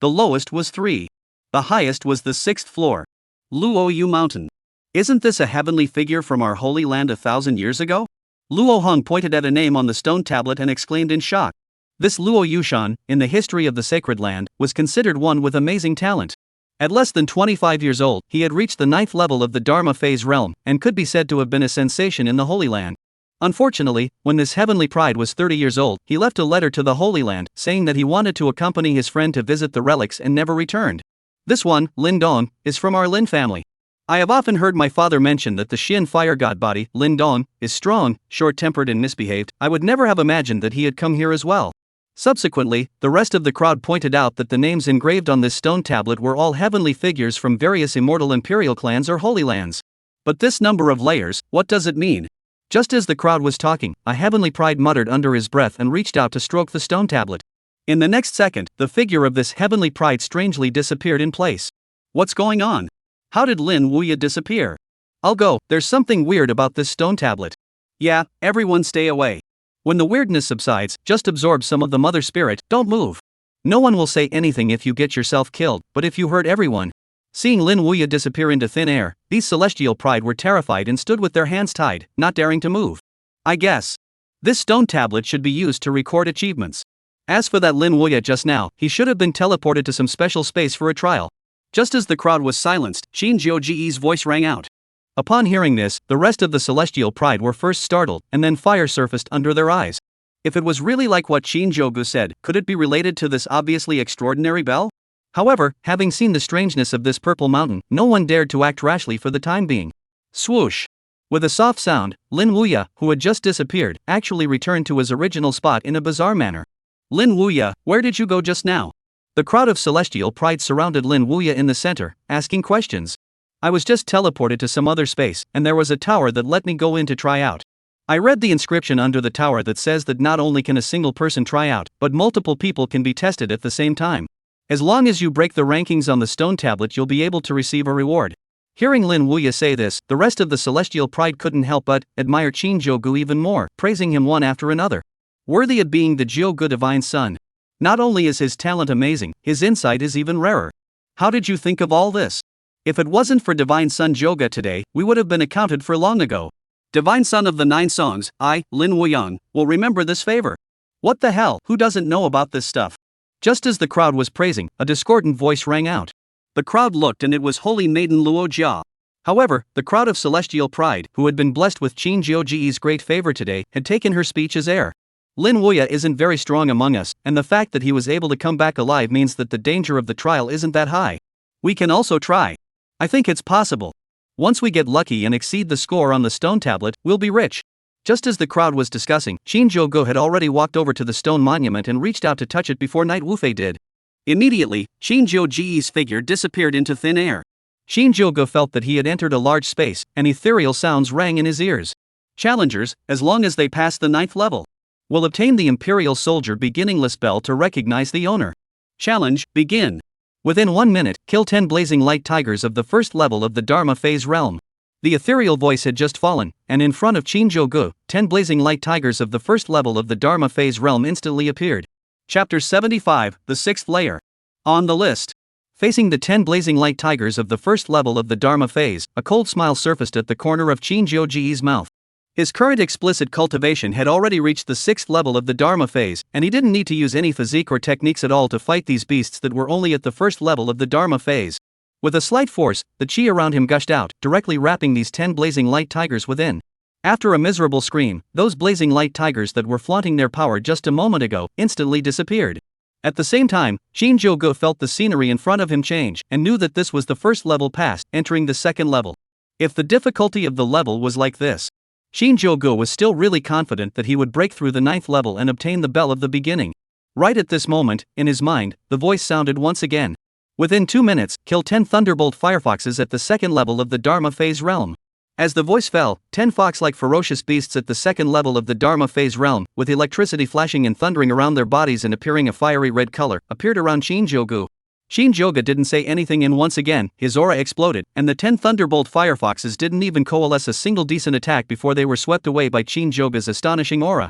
The lowest was 3. The highest was the 6th floor. Luo Yu Mountain. Isn't this a heavenly figure from our Holy Land 1,000 years ago? Luo Hong pointed at a name on the stone tablet and exclaimed in shock. This Luo Yushan, in the history of the Sacred Land, was considered one with amazing talent. At less than 25 years old, he had reached the 9th level of the Dharma phase realm, and could be said to have been a sensation in the Holy Land. Unfortunately, when this heavenly pride was 30 years old, he left a letter to the Holy Land, saying that he wanted to accompany his friend to visit the relics and never returned. This one, Lin Dong, is from our Lin family. I have often heard my father mention that the Xin fire god body, Lin Dong, is strong, short-tempered and misbehaved. I would never have imagined that he had come here as well. Subsequently, the rest of the crowd pointed out that the names engraved on this stone tablet were all heavenly figures from various immortal imperial clans or holy lands. But this number of layers, what does it mean? Just as the crowd was talking, a heavenly pride muttered under his breath and reached out to stroke the stone tablet. In the next second, the figure of this heavenly pride strangely disappeared in place. What's going on? How did Lin Wuya disappear? I'll go, there's something weird about this stone tablet. Yeah, everyone stay away. When the weirdness subsides, just absorb some of the mother spirit, don't move. No one will say anything if you get yourself killed, but if you hurt everyone. Seeing Lin Wuya disappear into thin air, these celestial pride were terrified and stood with their hands tied, not daring to move. I guess this stone tablet should be used to record achievements. As for that Lin Wuya just now, he should have been teleported to some special space for a trial. Just as the crowd was silenced, Shinjogo's voice rang out. Upon hearing this, the rest of the celestial pride were first startled, and then fire surfaced under their eyes. If it was really like what Shinjogo said, could it be related to this obviously extraordinary bell? However, having seen the strangeness of this purple mountain, no one dared to act rashly for the time being. Swoosh! With a soft sound, Lin Wuya, who had just disappeared, actually returned to his original spot in a bizarre manner. Lin Wuya, where did you go just now? The crowd of celestial pride surrounded Lin Wuya in the center, asking questions. I was just teleported to some other space, and there was a tower that let me go in to try out. I read the inscription under the tower that says that not only can a single person try out, but multiple people can be tested at the same time. As long as you break the rankings on the stone tablet, you'll be able to receive a reward. Hearing Lin Wuya say this, the rest of the celestial pride couldn't help but admire Shinjogo even more, praising him one after another. Worthy of being the Jyogu divine son. Not only is his talent amazing, his insight is even rarer. How did you think of all this? If it wasn't for Divine Son Joga today, we would have been accounted for long ago. Divine Son of the Nine Songs, I, Lin Wuyang, will remember this favor. What the hell, who doesn't know about this stuff? Just as the crowd was praising, a discordant voice rang out. The crowd luoked and it was Holy Maiden Luo Jia. However, the crowd of celestial pride, who had been blessed with Qing great favor today, had taken her speech as air. Lin Wuya isn't very strong among us, and the fact that he was able to come back alive means that the danger of the trial isn't that high. We can also try. I think it's possible. Once we get lucky and exceed the score on the stone tablet, we'll be rich. Just as the crowd was discussing, Shinjogo had already walked over to the stone monument and reached out to touch it before Knight Wufei did. Immediately, Shinjogo's figure disappeared into thin air. Shinjogo felt that he had entered a large space, and ethereal sounds rang in his ears. Challengers, as long as they pass the 9th level, will obtain the Imperial Soldier beginningless bell to recognize the owner. Challenge, begin. Within 1 minute, kill 10 blazing light tigers of the first level of the Dharma phase realm. The ethereal voice had just fallen, and in front of Shinjogo, 10 blazing light tigers of the first level of the Dharma phase realm instantly appeared. Chapter 75, the 6th layer. On the list. Facing the 10 blazing light tigers of the first level of the Dharma phase, a cold smile surfaced at the corner of Shinjogo's mouth. His current explicit cultivation had already reached the 6th level of the Dharma phase, and he didn't need to use any physique or techniques at all to fight these beasts that were only at the first level of the Dharma phase. With a slight force, the chi around him gushed out, directly wrapping these 10 blazing light tigers within. After a miserable scream, those blazing light tigers that were flaunting their power just a moment ago instantly disappeared. At the same time, Shinjogo felt the scenery in front of him change, and knew that this was the first level past, entering the 2nd level. If the difficulty of the level was like this, Shinjogo was still really confident that he would break through the 9th level and obtain the bell of the beginning. Right at this moment, in his mind, the voice sounded once again. Within 2 minutes, kill 10 thunderbolt firefoxes at the 2nd level of the Dharma phase realm. As the voice fell, 10 fox-like ferocious beasts at the 2nd level of the Dharma phase realm, with electricity flashing and thundering around their bodies and appearing a fiery red color, appeared around Shinjogo. Shinjogo didn't say anything, and once again, his aura exploded, and the 10 thunderbolt firefoxes didn't even coalesce a single decent attack before they were swept away by Shinjogo's astonishing aura.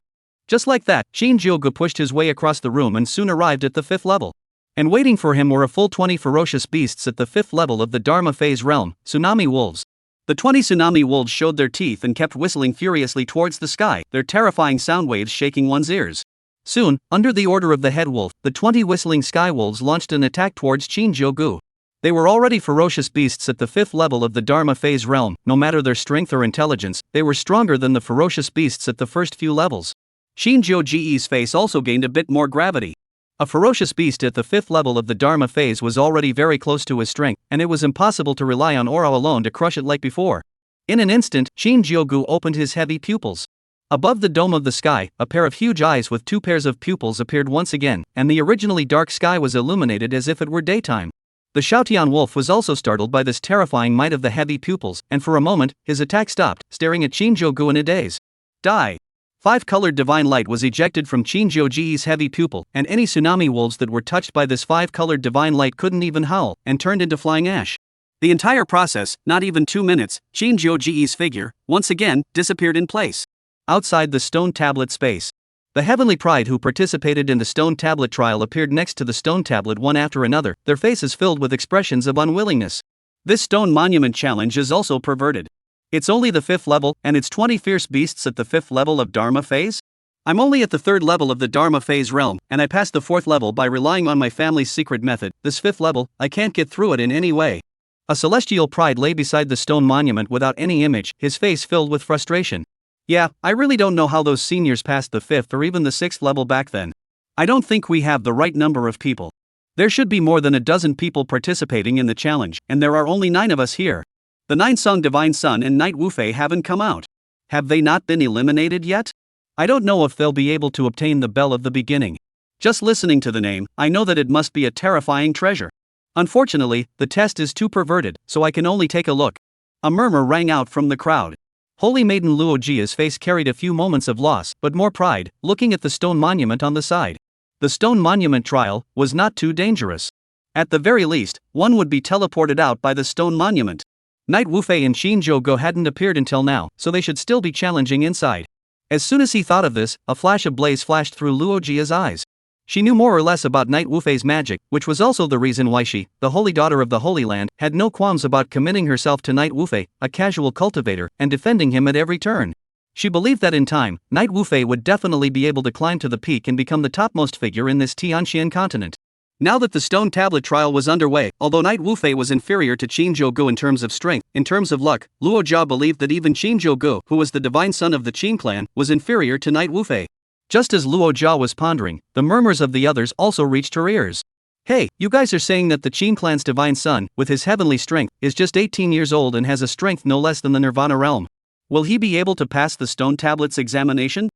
Just like that, Shinjogo pushed his way across the room and soon arrived at the 5th level. And waiting for him were a full 20 ferocious beasts at the 5th level of the Dharma phase realm, tsunami wolves. The 20 tsunami wolves showed their teeth and kept whistling furiously towards the sky, their terrifying sound waves shaking one's ears. Soon, under the order of the head wolf, the 20 whistling sky wolves launched an attack towards Shinjogo. They were already ferocious beasts at the 5th level of the Dharma phase realm. No matter their strength or intelligence, they were stronger than the ferocious beasts at the first few levels. Shinjogo's face also gained a bit more gravity. A ferocious beast at the 5th level of the Dharma phase was already very close to his strength, and it was impossible to rely on aura alone to crush it like before. In an instant, Shinjogo opened his heavy pupils. Above the dome of the sky, a pair of huge eyes with 2 pairs of pupils appeared once again, and the originally dark sky was illuminated as if it were daytime. The Shoutian wolf was also startled by this terrifying might of the heavy pupils, and for a moment, his attack stopped, staring at Shinjogo in a daze. Die! 5-colored divine light was ejected from Shinjogo's heavy pupil, and any tsunami wolves that were touched by this 5-colored divine light couldn't even howl, and turned into flying ash. The entire process, not even 2 minutes, Shinjogo's figure, once again, disappeared in place. Outside the stone tablet space. The heavenly pride who participated in the stone tablet trial appeared next to the stone tablet one after another, their faces filled with expressions of unwillingness. This stone monument challenge is also perverted. It's only the 5th level, and it's 20 fierce beasts at the 5th level of Dharma phase? I'm only at the 3rd level of the Dharma phase realm, and I passed the 4th level by relying on my family's secret method. This 5th level, I can't get through it in any way. A celestial pride lay beside the stone monument without any image, his face filled with frustration. Yeah, I really don't know how those seniors passed the 5th or even the 6th level back then. I don't think we have the right number of people. There should be more than a dozen people participating in the challenge, and there are only 9 of us here. The 9 Song Divine Sun and Knight Wufei haven't come out. Have they not been eliminated yet? I don't know if they'll be able to obtain the bell of the beginning. Just listening to the name, I know that it must be a terrifying treasure. Unfortunately, the test is too perverted, so I can only take a look. A murmur rang out from the crowd. Holy Maiden Luojia's face carried a few moments of loss, but more pride, looking at the stone monument on the side. The stone monument trial was not too dangerous. At the very least, one would be teleported out by the stone monument. Knight Wufei and Shinjogo hadn't appeared until now, so they should still be challenging inside. As soon as he thought of this, a flash of blaze flashed through Luojia's eyes. She knew more or less about Knight Wufei's magic, which was also the reason why she, the holy daughter of the Holy Land, had no qualms about committing herself to Knight Wufei, a casual cultivator, and defending him at every turn. She believed that in time, Knight Wufei would definitely be able to climb to the peak and become the topmost figure in this Tianxian continent. Now that the stone tablet trial was underway, although Knight Wufei was inferior to Shinjogo in terms of strength, in terms of luck, Luojia believed that even Shinjogo, who was the divine son of the Qing clan, was inferior to Knight Wufei. Just as Luojia was pondering, the murmurs of the others also reached her ears. Hey, you guys are saying that the Qing clan's divine son, with his heavenly strength, is just 18 years old and has a strength no less than the Nirvana realm. Will he be able to pass the stone tablet's examination?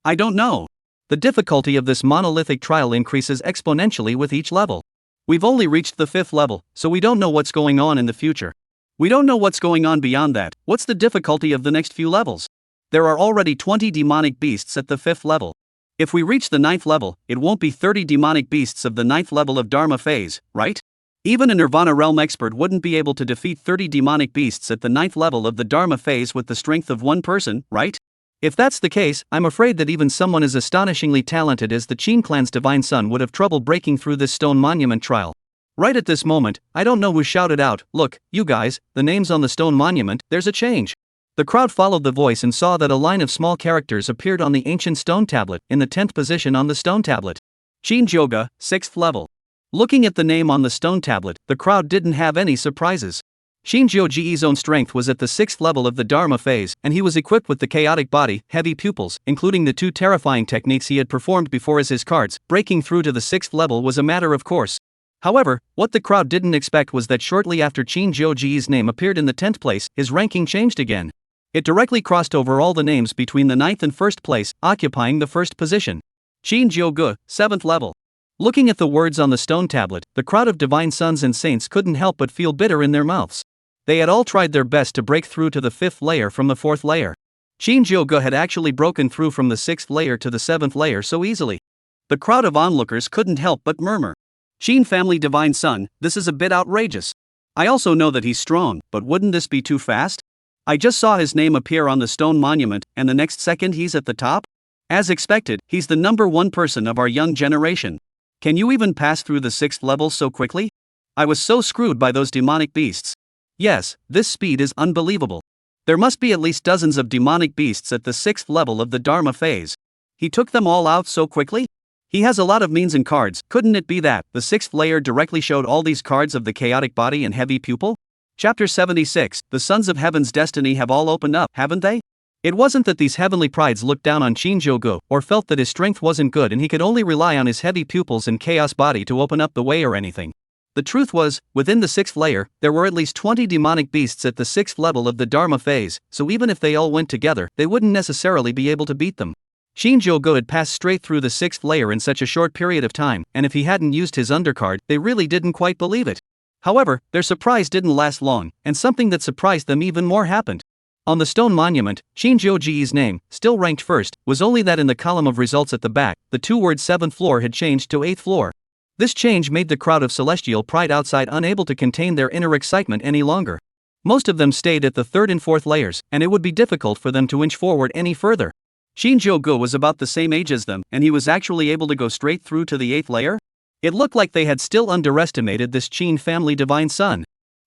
I don't know. The difficulty of this monolithic trial increases exponentially with each level. We've only reached the 5th level, so we don't know what's going on in the future. We don't know what's going on beyond that. What's the difficulty of the next few levels? There are already 20 demonic beasts at the 5th level. If we reach the 9th level, it won't be 30 demonic beasts of the 9th level of Dharma phase, right? Even a Nirvana realm expert wouldn't be able to defeat 30 demonic beasts at the 9th level of the Dharma phase with the strength of one person, right? If that's the case, I'm afraid that even someone as astonishingly talented as the Qing clan's divine son would have trouble breaking through this stone monument trial. Right at this moment, I don't know who shouted out, "Look, you guys, the names on the stone monument, there's a change." The crowd followed the voice and saw that a line of small characters appeared on the ancient stone tablet, in the 10th position on the stone tablet. Shinjogo, 6th level. Looking at the name on the stone tablet, the crowd didn't have any surprises. Shinjogo's own strength was at the 6th level of the Dharma phase, and he was equipped with the chaotic body, heavy pupils, including the 2 terrifying techniques he had performed before as his cards. Breaking through to the 6th level was a matter of course. However, what the crowd didn't expect was that shortly after Shinjogo's name appeared in the 10th place, his ranking changed again. It directly crossed over all the names between the 9th and 1st place, occupying the 1st position. Shinjogo, 7th level. Looking at the words on the stone tablet, the crowd of divine sons and saints couldn't help but feel bitter in their mouths. They had all tried their best to break through to the 5th layer from the 4th layer. Shinjogo had actually broken through from the 6th layer to the 7th layer so easily. The crowd of onlookers couldn't help but murmur. Qing family divine son, this is a bit outrageous. I also know that he's strong, but wouldn't this be too fast? I just saw his name appear on the stone monument, and the next second he's at the top? As expected, he's the number 1 person of our young generation. Can you even pass through the 6th level so quickly? I was so screwed by those demonic beasts. Yes, this speed is unbelievable. There must be at least dozens of demonic beasts at the 6th level of the Dharma phase. He took them all out so quickly? He has a lot of means and cards. Couldn't it be that the 6th layer directly showed all these cards of the chaotic body and heavy pupil? Chapter 76, the Sons of Heaven's destiny have all opened up, haven't they? It wasn't that these heavenly prides looked down on Shinjogo or felt that his strength wasn't good and he could only rely on his heavy pupils and chaos body to open up the way or anything. The truth was, within the 6th layer, there were at least 20 demonic beasts at the 6th level of the Dharma phase, so even if they all went together, they wouldn't necessarily be able to beat them. Shinjogo had passed straight through the 6th layer in such a short period of time, and if he hadn't used his undercard, they really didn't quite believe it. However, their surprise didn't last long, and something that surprised them even more happened. On the stone monument, Shinjogo's name, still ranked first, was only that in the column of results at the back, the 2-word 7th floor had changed to 8th floor. This change made the crowd of celestial pride outside unable to contain their inner excitement any longer. Most of them stayed at the 3rd and 4th layers, and it would be difficult for them to inch forward any further. Shinjogo was about the same age as them, and he was actually able to go straight through to the 8th layer? It looked like they had still underestimated this Qing family divine son.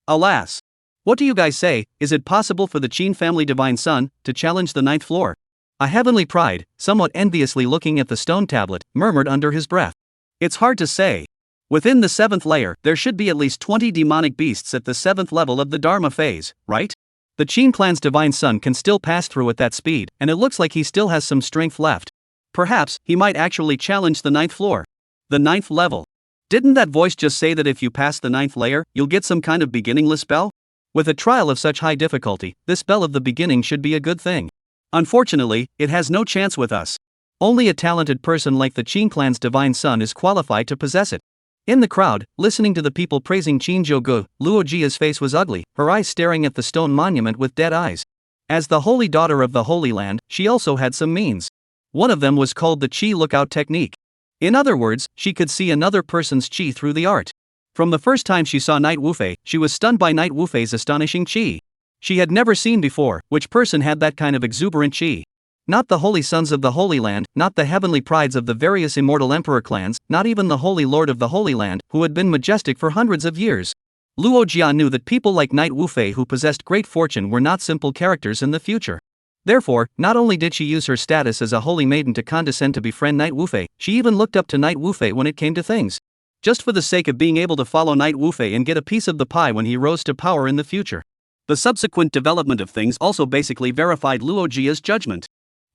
Alas! What do you guys say, is it possible for the Qing family divine son to challenge the 9th floor? A heavenly pride, somewhat enviously looking at the stone tablet, murmured under his breath. It's hard to say. Within the 7th layer, there should be at least 20 demonic beasts at the 7th level of the Dharma phase, right? The Qing clan's divine son can still pass through at that speed, and it looks like he still has some strength left. Perhaps, he might actually challenge the 9th floor. The 9th level. Didn't that voice just say that if you pass the 9th layer, you'll get some kind of beginningless spell? With a trial of such high difficulty, this spell of the beginning should be a good thing. Unfortunately, it has no chance with us. Only a talented person like the Qing clan's divine son is qualified to possess it. In the crowd, listening to the people praising Shinjogo, Luojia's face was ugly, her eyes staring at the stone monument with dead eyes. As the holy daughter of the Holy Land, she also had some means. One of them was called the Qi lookout technique. In other words, she could see another person's Qi through the art. From the first time she saw Knight Wufei, she was stunned by Knight Wufei's astonishing Qi. She had never seen before which person had that kind of exuberant Qi. Not the holy sons of the Holy Land, not the heavenly prides of the various immortal emperor clans, not even the holy lord of the Holy Land, who had been majestic for hundreds of years. Luo Jia knew that people like Knight Wufei who possessed great fortune were not simple characters in the future. Therefore, not only did she use her status as a holy maiden to condescend to befriend Knight Wufei, she even looked up to Knight Wufei when it came to things. Just for the sake of being able to follow Knight Wufei and get a piece of the pie when he rose to power in the future. The subsequent development of things also basically verified Luo Jia's judgment.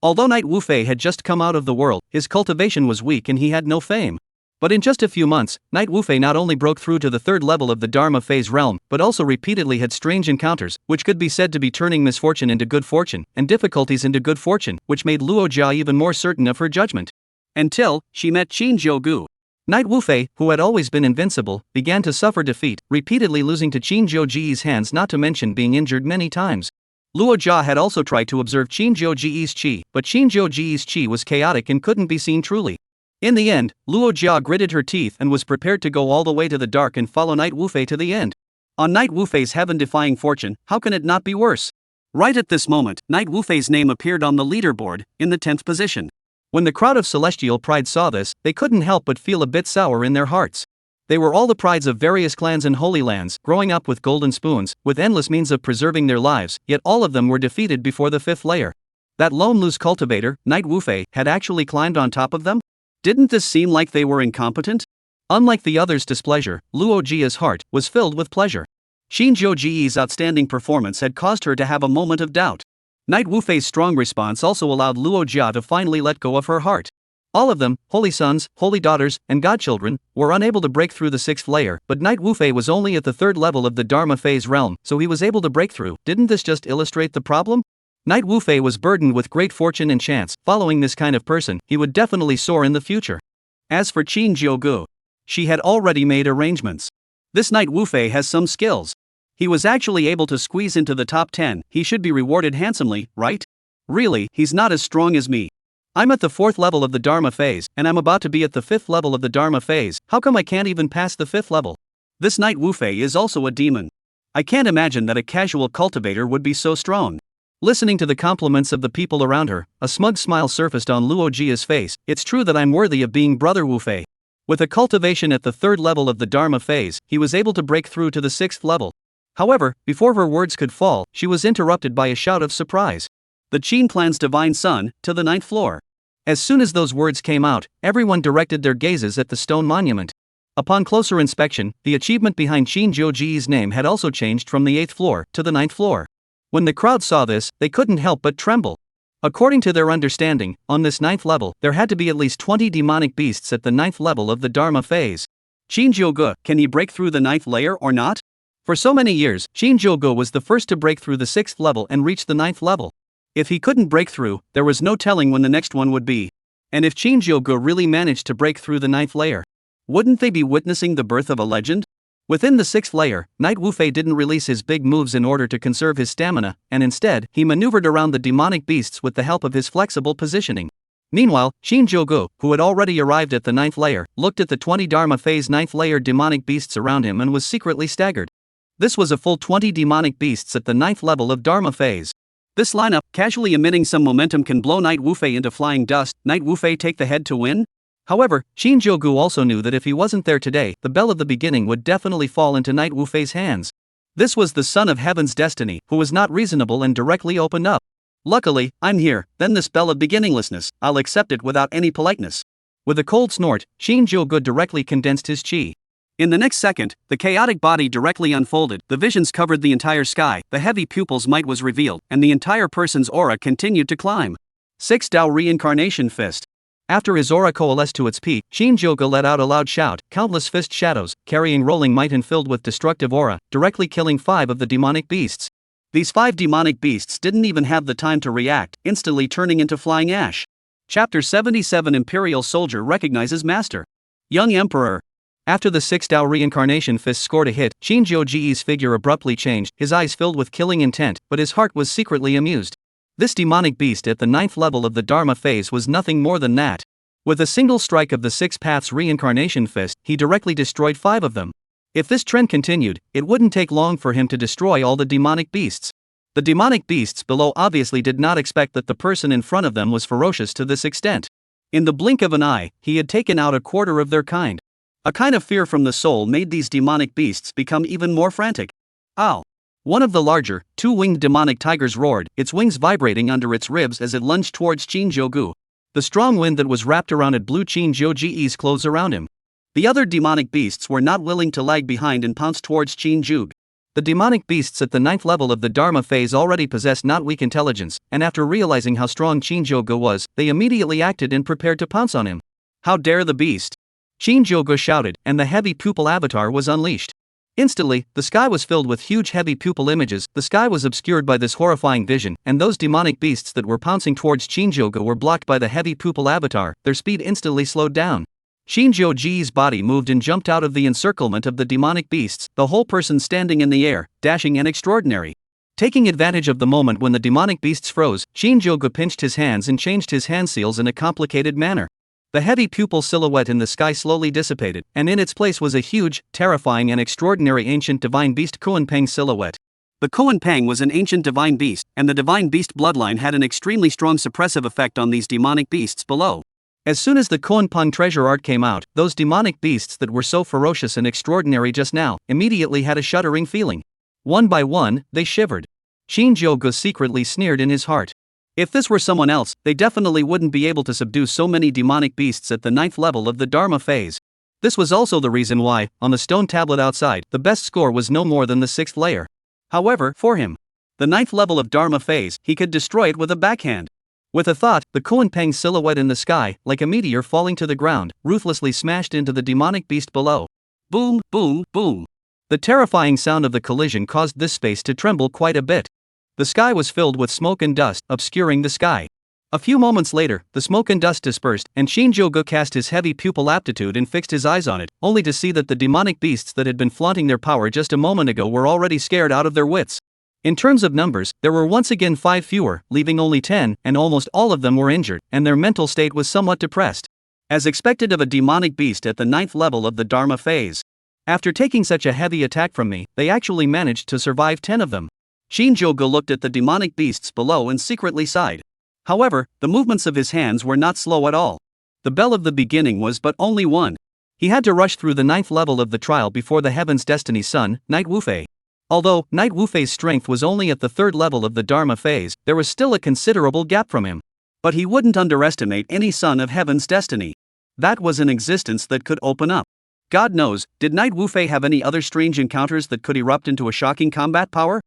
Although Knight Wufei had just come out of the world, his cultivation was weak and he had no fame. But in just a few months, Knight Wufei not only broke through to the 3rd level of the Dharma phase realm, but also repeatedly had strange encounters, which could be said to be turning misfortune into good fortune, and difficulties into good fortune, which made Luo Jia even more certain of her judgment. Until she met Shinjogo. Knight Wufei, who had always been invincible, began to suffer defeat, repeatedly losing to Shinjogo's hands, not to mention being injured many times. Luo Jia had also tried to observe Shinjogo's Qi, but Shinjogo's Qi was chaotic and couldn't be seen truly. In the end, Luo Jia gritted her teeth and was prepared to go all the way to the dark and follow Knight Wufei to the end. On Knight Wufei's heaven-defying fortune, how can it not be worse? Right at this moment, Knight Wufei's name appeared on the leaderboard, in the 10th position. When the crowd of celestial pride saw this, they couldn't help but feel a bit sour in their hearts. They were all the prides of various clans and holy lands, growing up with golden spoons, with endless means of preserving their lives, yet all of them were defeated before the 5th layer. That lone loose cultivator, Knight Wufei, had actually climbed on top of them? Didn't this seem like they were incompetent? Unlike the others' displeasure, Luo Jia's heart was filled with pleasure. Shinjogo's outstanding performance had caused her to have a moment of doubt. Knight Wufei's strong response also allowed Luo Jia to finally let go of her heart. All of them, holy sons, holy daughters, and godchildren, were unable to break through the 6th layer, but Knight Wufei was only at the 3rd level of the Dharma phase realm, so he was able to break through. Didn't this just illustrate the problem? Knight Wufei was burdened with great fortune and chance. Following this kind of person, he would definitely soar in the future. As for Shinjogo, she had already made arrangements. This Knight Wufei has some skills. He was actually able to squeeze into the top 10, he should be rewarded handsomely, right? Really, he's not as strong as me. I'm at the 4th level of the Dharma phase, and I'm about to be at the 5th level of the Dharma phase. How come I can't even pass the 5th level? This Knight Wufei is also a demon. I can't imagine that a casual cultivator would be so strong. Listening to the compliments of the people around her, a smug smile surfaced on Luo Jia's face. It's true that I'm worthy of being Brother Wufei. With a cultivation at the 3rd level of the Dharma phase, he was able to break through to the 6th level. However, before her words could fall, she was interrupted by a shout of surprise. The Qing clan's divine son, to the 9th floor. As soon as those words came out, everyone directed their gazes at the stone monument. Upon closer inspection, the achievement behind Shinjogo's name had also changed from the 8th floor to the 9th floor. When the crowd saw this, they couldn't help but tremble. According to their understanding, on this 9th level, there had to be at least 20 demonic beasts at the 9th level of the Dharma phase. Shinjogo, can he break through the 9th layer or not? For so many years, Shinjogo was the first to break through the 6th level and reach the 9th level. If he couldn't break through, there was no telling when the next one would be. And if Shinjogo really managed to break through the 9th layer, wouldn't they be witnessing the birth of a legend? Within the 6th layer, Knight Wufei didn't release his big moves in order to conserve his stamina, and instead, he maneuvered around the demonic beasts with the help of his flexible positioning. Meanwhile, Shinjogo, who had already arrived at the 9th layer, looked at the 20 Dharma phase 9th layer demonic beasts around him and was secretly staggered. This was a full 20 demonic beasts at the 9th level of Dharma phase. This lineup, casually emitting some momentum, can blow Knight Wufei into flying dust. Knight Wufei take the head to win? However, Shinjogo also knew that if he wasn't there today, the bell of the beginning would definitely fall into Knight Wufei's hands. This was the son of heaven's destiny, who was not reasonable and directly opened up. Luckily, I'm here, then this bell of beginninglessness, I'll accept it without any politeness. With a cold snort, Shinjogo directly condensed his chi. In the next second, the chaotic body directly unfolded, the visions covered the entire sky, the heavy pupil's might was revealed, and the entire person's aura continued to climb. 6 Dao Reincarnation Fist. After his aura coalesced to its peak, Shinjogo let out a loud shout, countless fist shadows, carrying rolling might and filled with destructive aura, directly killing 5 of the demonic beasts. These 5 demonic beasts didn't even have the time to react, instantly turning into flying ash. Chapter 77 Imperial Soldier recognizes Master. Young Emperor. After the 6 Dao Reincarnation Fist scored a hit, Shinjogo's figure abruptly changed, his eyes filled with killing intent, but his heart was secretly amused. This demonic beast at the 9th level of the Dharma phase was nothing more than that. With a single strike of the 6 Paths Reincarnation Fist, he directly destroyed 5 of them. If this trend continued, it wouldn't take long for him to destroy all the demonic beasts. The demonic beasts below obviously did not expect that the person in front of them was ferocious to this extent. In the blink of an eye, he had taken out a quarter of their kind. A kind of fear from the soul made these demonic beasts become even more frantic. Ow! One of the larger, 2-winged demonic tigers roared, its wings vibrating under its ribs as it lunged towards Shinjogo. The strong wind that was wrapped around it blew Shinjogo's clothes around him. The other demonic beasts were not willing to lag behind and pounced towards Shinjogo. The demonic beasts at the 9th level of the Dharma phase already possessed not weak intelligence, and after realizing how strong Shinjogo was, they immediately acted and prepared to pounce on him. How dare the beast! Shinjogo shouted, and the heavy pupil avatar was unleashed. Instantly, the sky was filled with huge heavy pupil images. The sky was obscured by this horrifying vision, and those demonic beasts that were pouncing towards Shinjogo were blocked by the heavy pupil avatar, their speed instantly slowed down. Shinjogo's body moved and jumped out of the encirclement of the demonic beasts, the whole person standing in the air, dashing and extraordinary. Taking advantage of the moment when the demonic beasts froze, Shinjogo pinched his hands and changed his hand seals in a complicated manner. The heavy pupil silhouette in the sky slowly dissipated, and in its place was a huge, terrifying and extraordinary ancient divine beast Kuanpeng silhouette. The Kuanpeng was an ancient divine beast, and the divine beast bloodline had an extremely strong suppressive effect on these demonic beasts below. As soon as the Kuanpeng treasure art came out, those demonic beasts that were so ferocious and extraordinary just now, immediately had a shuddering feeling. One by one, they shivered. Shinjogo secretly sneered in his heart. If this were someone else, they definitely wouldn't be able to subdue so many demonic beasts at the 9th level of the Dharma phase. This was also the reason why, on the stone tablet outside, the best score was no more than the 6th layer. However, for him, the 9th level of Dharma phase, he could destroy it with a backhand. With a thought, the Kuanpeng silhouette in the sky, like a meteor falling to the ground, ruthlessly smashed into the demonic beast below. Boom, boom, boom. The terrifying sound of the collision caused this space to tremble quite a bit. The sky was filled with smoke and dust, obscuring the sky. A few moments later, the smoke and dust dispersed, and Shinjogo cast his heavy pupil aptitude and fixed his eyes on it, only to see that the demonic beasts that had been flaunting their power just a moment ago were already scared out of their wits. In terms of numbers, there were once again 5 fewer, leaving only 10, and almost all of them were injured, and their mental state was somewhat depressed. As expected of a demonic beast at the 9th level of the Dharma phase. After taking such a heavy attack from me, they actually managed to survive 10 of them. Shinjogo looked at the demonic beasts below and secretly sighed. However, the movements of his hands were not slow at all. The bell of the beginning was but only one. He had to rush through the 9th level of the trial before the Heaven's Destiny son, Knight Wufei. Although Knight Wufei's strength was only at the 3rd level of the Dharma phase, there was still a considerable gap from him. But he wouldn't underestimate any son of Heaven's Destiny. That was an existence that could open up. God knows, did Knight Wufei have any other strange encounters that could erupt into a shocking combat power?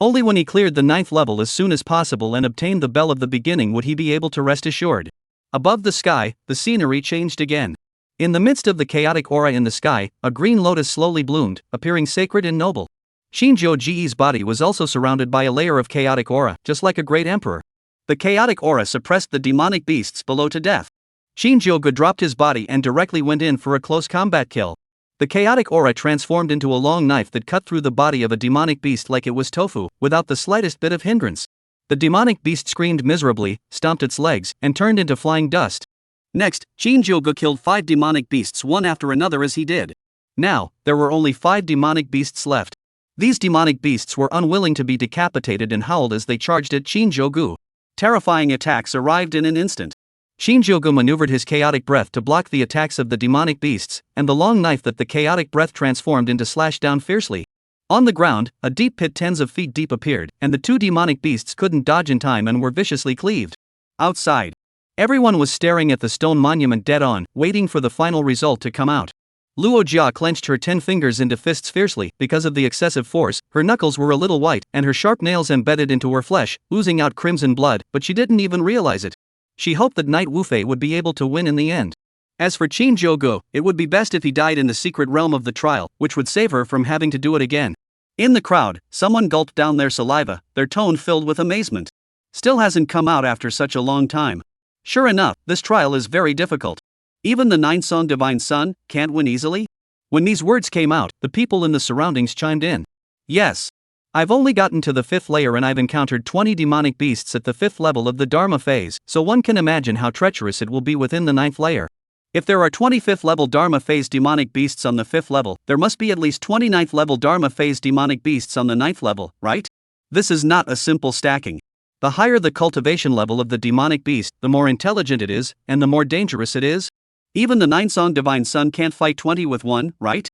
Only when he cleared the 9th level as soon as possible and obtained the bell of the beginning would he be able to rest assured. Above the sky, the scenery changed again. In the midst of the chaotic aura in the sky, a green lotus slowly bloomed, appearing sacred and noble. Shinjogo's body was also surrounded by a layer of chaotic aura, just like a great emperor. The chaotic aura suppressed the demonic beasts below to death. Shinjogo dropped his body and directly went in for a close combat kill. The chaotic aura transformed into a long knife that cut through the body of a demonic beast like it was tofu, without the slightest bit of hindrance. The demonic beast screamed miserably, stomped its legs, and turned into flying dust. Next, Shinjogo killed 5 demonic beasts one after another as he did. Now, there were only 5 demonic beasts left. These demonic beasts were unwilling to be decapitated and howled as they charged at Shinjogo. Terrifying attacks arrived in an instant. Shinjogo maneuvered his chaotic breath to block the attacks of the demonic beasts, and the long knife that the chaotic breath transformed into slashed down fiercely. On the ground, a deep pit tens of feet deep appeared, and the 2 demonic beasts couldn't dodge in time and were viciously cleaved. Outside, everyone was staring at the stone monument dead on, waiting for the final result to come out. Luo Jia clenched her 10 fingers into fists fiercely. Because of the excessive force, her knuckles were a little white, and her sharp nails embedded into her flesh, oozing out crimson blood, but she didn't even realize it. She hoped that Knight Wufei would be able to win in the end. As for Shinjogo, it would be best if he died in the secret realm of the trial, which would save her from having to do it again. In the crowd, someone gulped down their saliva, their tone filled with amazement. Still hasn't come out after such a long time. Sure enough, this trial is very difficult. Even the 9-song Divine Sun can't win easily? When these words came out, the people in the surroundings chimed in. Yes. I've only gotten to the 5th layer and I've encountered 20 demonic beasts at the 5th level of the Dharma phase, so one can imagine how treacherous it will be within the 9th layer. If there are 25th level Dharma phase demonic beasts on the 5th level, there must be at least 29th level Dharma phase demonic beasts on the 9th level, right? This is not a simple stacking. The higher the cultivation level of the demonic beast, the more intelligent it is, and the more dangerous it is. Even the 9-song Divine Sun can't fight 20 with 1, right?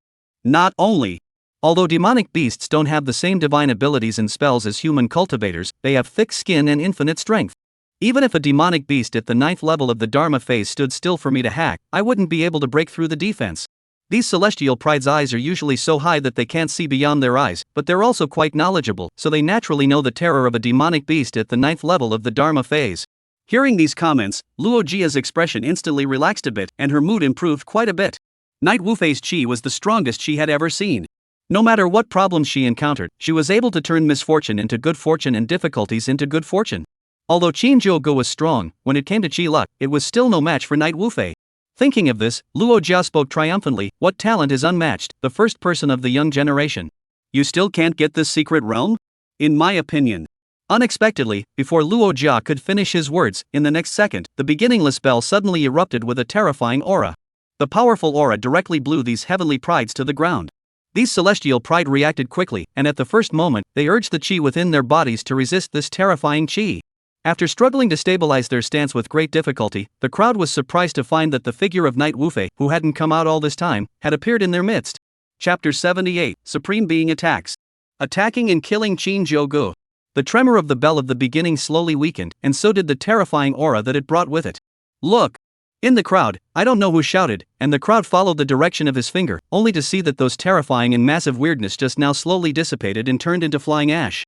Not only. Although demonic beasts don't have the same divine abilities and spells as human cultivators, they have thick skin and infinite strength. Even if a demonic beast at the 9th level of the Dharma phase stood still for me to hack, I wouldn't be able to break through the defense. These celestial pride's eyes are usually so high that they can't see beyond their eyes, but they're also quite knowledgeable, so they naturally know the terror of a demonic beast at the 9th level of the Dharma phase. Hearing these comments, Luo Jia's expression instantly relaxed a bit, and her mood improved quite a bit. Knight Wufei's chi was the strongest she had ever seen. No matter what problems she encountered, she was able to turn misfortune into good fortune and difficulties into good fortune. Although Shinjogo was strong, when it came to chi luck, it was still no match for Knight Wufei. Thinking of this, Luo Jia spoke triumphantly. What talent is unmatched, the first person of the young generation. You still can't get this secret realm? In my opinion. Unexpectedly, before Luo Jia could finish his words, in the next second, the beginningless bell suddenly erupted with a terrifying aura. The powerful aura directly blew these heavenly prides to the ground. These celestial pride reacted quickly, and at the first moment, they urged the chi within their bodies to resist this terrifying chi. After struggling to stabilize their stance with great difficulty, the crowd was surprised to find that the figure of Knight Wufei, who hadn't come out all this time, had appeared in their midst. Chapter 78, Supreme Being Attacks. Attacking and killing Shinjogo. The tremor of the bell of the beginning slowly weakened, and so did the terrifying aura that it brought with it. Look! In the crowd, I don't know who shouted, and the crowd followed the direction of his finger, only to see that those terrifying and massive weirdness just now slowly dissipated and turned into flying ash.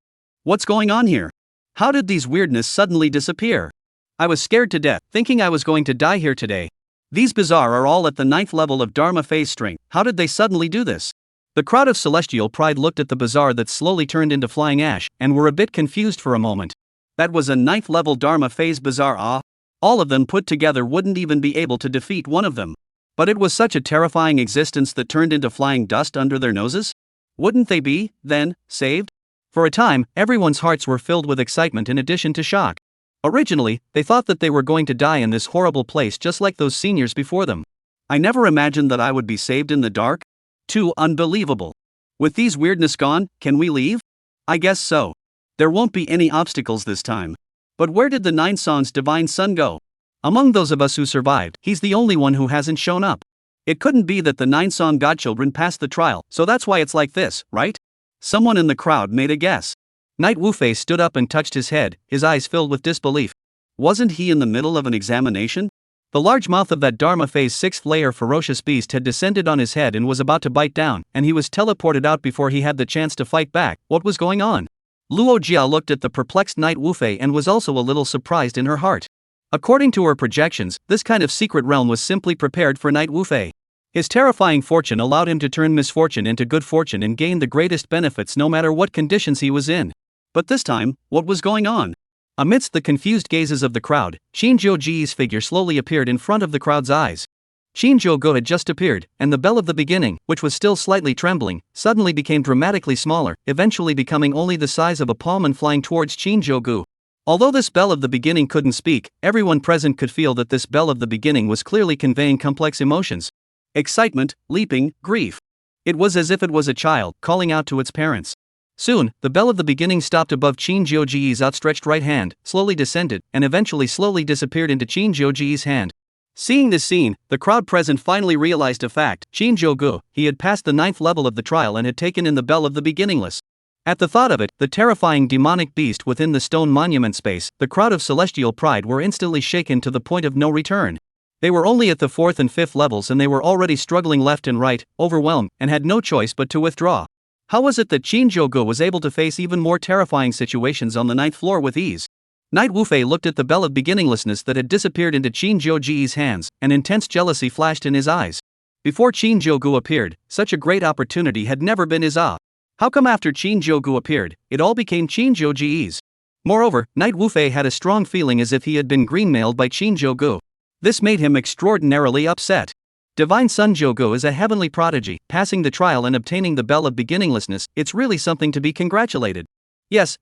What's going on here? How did these weirdness suddenly disappear? I was scared to death, thinking I was going to die here today. These Bazaar are all at the 9th level of Dharma phase string. How did they suddenly do this? The crowd of celestial pride looked at the Bazaar that slowly turned into flying ash, and were a bit confused for a moment. That was a 9th level Dharma phase Bazaar, ah? All of them put together wouldn't even be able to defeat one of them. But it was such a terrifying existence that turned into flying dust under their noses? Wouldn't they be, then, saved? For a time, everyone's hearts were filled with excitement in addition to shock. Originally, they thought that they were going to die in this horrible place just like those seniors before them. I never imagined that I would be saved in the dark. Too unbelievable. With these weirdness gone, can we leave? I guess so. There won't be any obstacles this time. But where did the 9-song's Divine Sun go? Among those of us who survived, he's the only one who hasn't shown up. It couldn't be that the 9-song godchildren passed the trial, so that's why it's like this, right? Someone in the crowd made a guess. Knight Wufei stood up and touched his head, his eyes filled with disbelief. Wasn't he in the middle of an examination? The large mouth of that Dharma phase 6th layer ferocious beast had descended on his head and was about to bite down, and he was teleported out before he had the chance to fight back. What was going on? Luo Jia looked at the perplexed Knight Wufei and was also a little surprised in her heart. According to her projections, this kind of secret realm was simply prepared for Knight Wufei. His terrifying fortune allowed him to turn misfortune into good fortune and gain the greatest benefits no matter what conditions he was in. But this time, what was going on? Amidst the confused gazes of the crowd, Shinjogo's figure slowly appeared in front of the crowd's eyes. Shinjogo had just appeared, and the bell of the beginning, which was still slightly trembling, suddenly became dramatically smaller, eventually becoming only the size of a palm and flying towards Shinjogo. Although this bell of the beginning couldn't speak, everyone present could feel that this bell of the beginning was clearly conveying complex emotions. Excitement, leaping, grief. It was as if it was a child calling out to its parents. Soon, the bell of the beginning stopped above Shinjogo's outstretched right hand, slowly descended, and eventually slowly disappeared into Shinjogo's hand. Seeing this scene, the crowd present finally realized a fact. Shinjogo, he had passed the 9th level of the trial and had taken in the bell of the beginningless. At the thought of it, the terrifying demonic beast within the stone monument space, the crowd of celestial pride were instantly shaken to the point of no return. They were only at the 4th and 5th levels and they were already struggling left and right, overwhelmed, and had no choice but to withdraw. How was it that Shinjogo was able to face even more terrifying situations on the 9th floor with ease? Knight Wufei looked at the bell of beginninglessness that had disappeared into Shinjogo's hands, and intense jealousy flashed in his eyes. Before Shinjogo appeared, such a great opportunity had never been his. How come after Shinjogo appeared, it all became Shinjogo's? Moreover, Knight Wufei had a strong feeling as if he had been greenmailed by Shinjogo. This made him extraordinarily upset. Divine Sunjogo is a heavenly prodigy, passing the trial and obtaining the bell of beginninglessness. It's really something to be congratulated. Yes,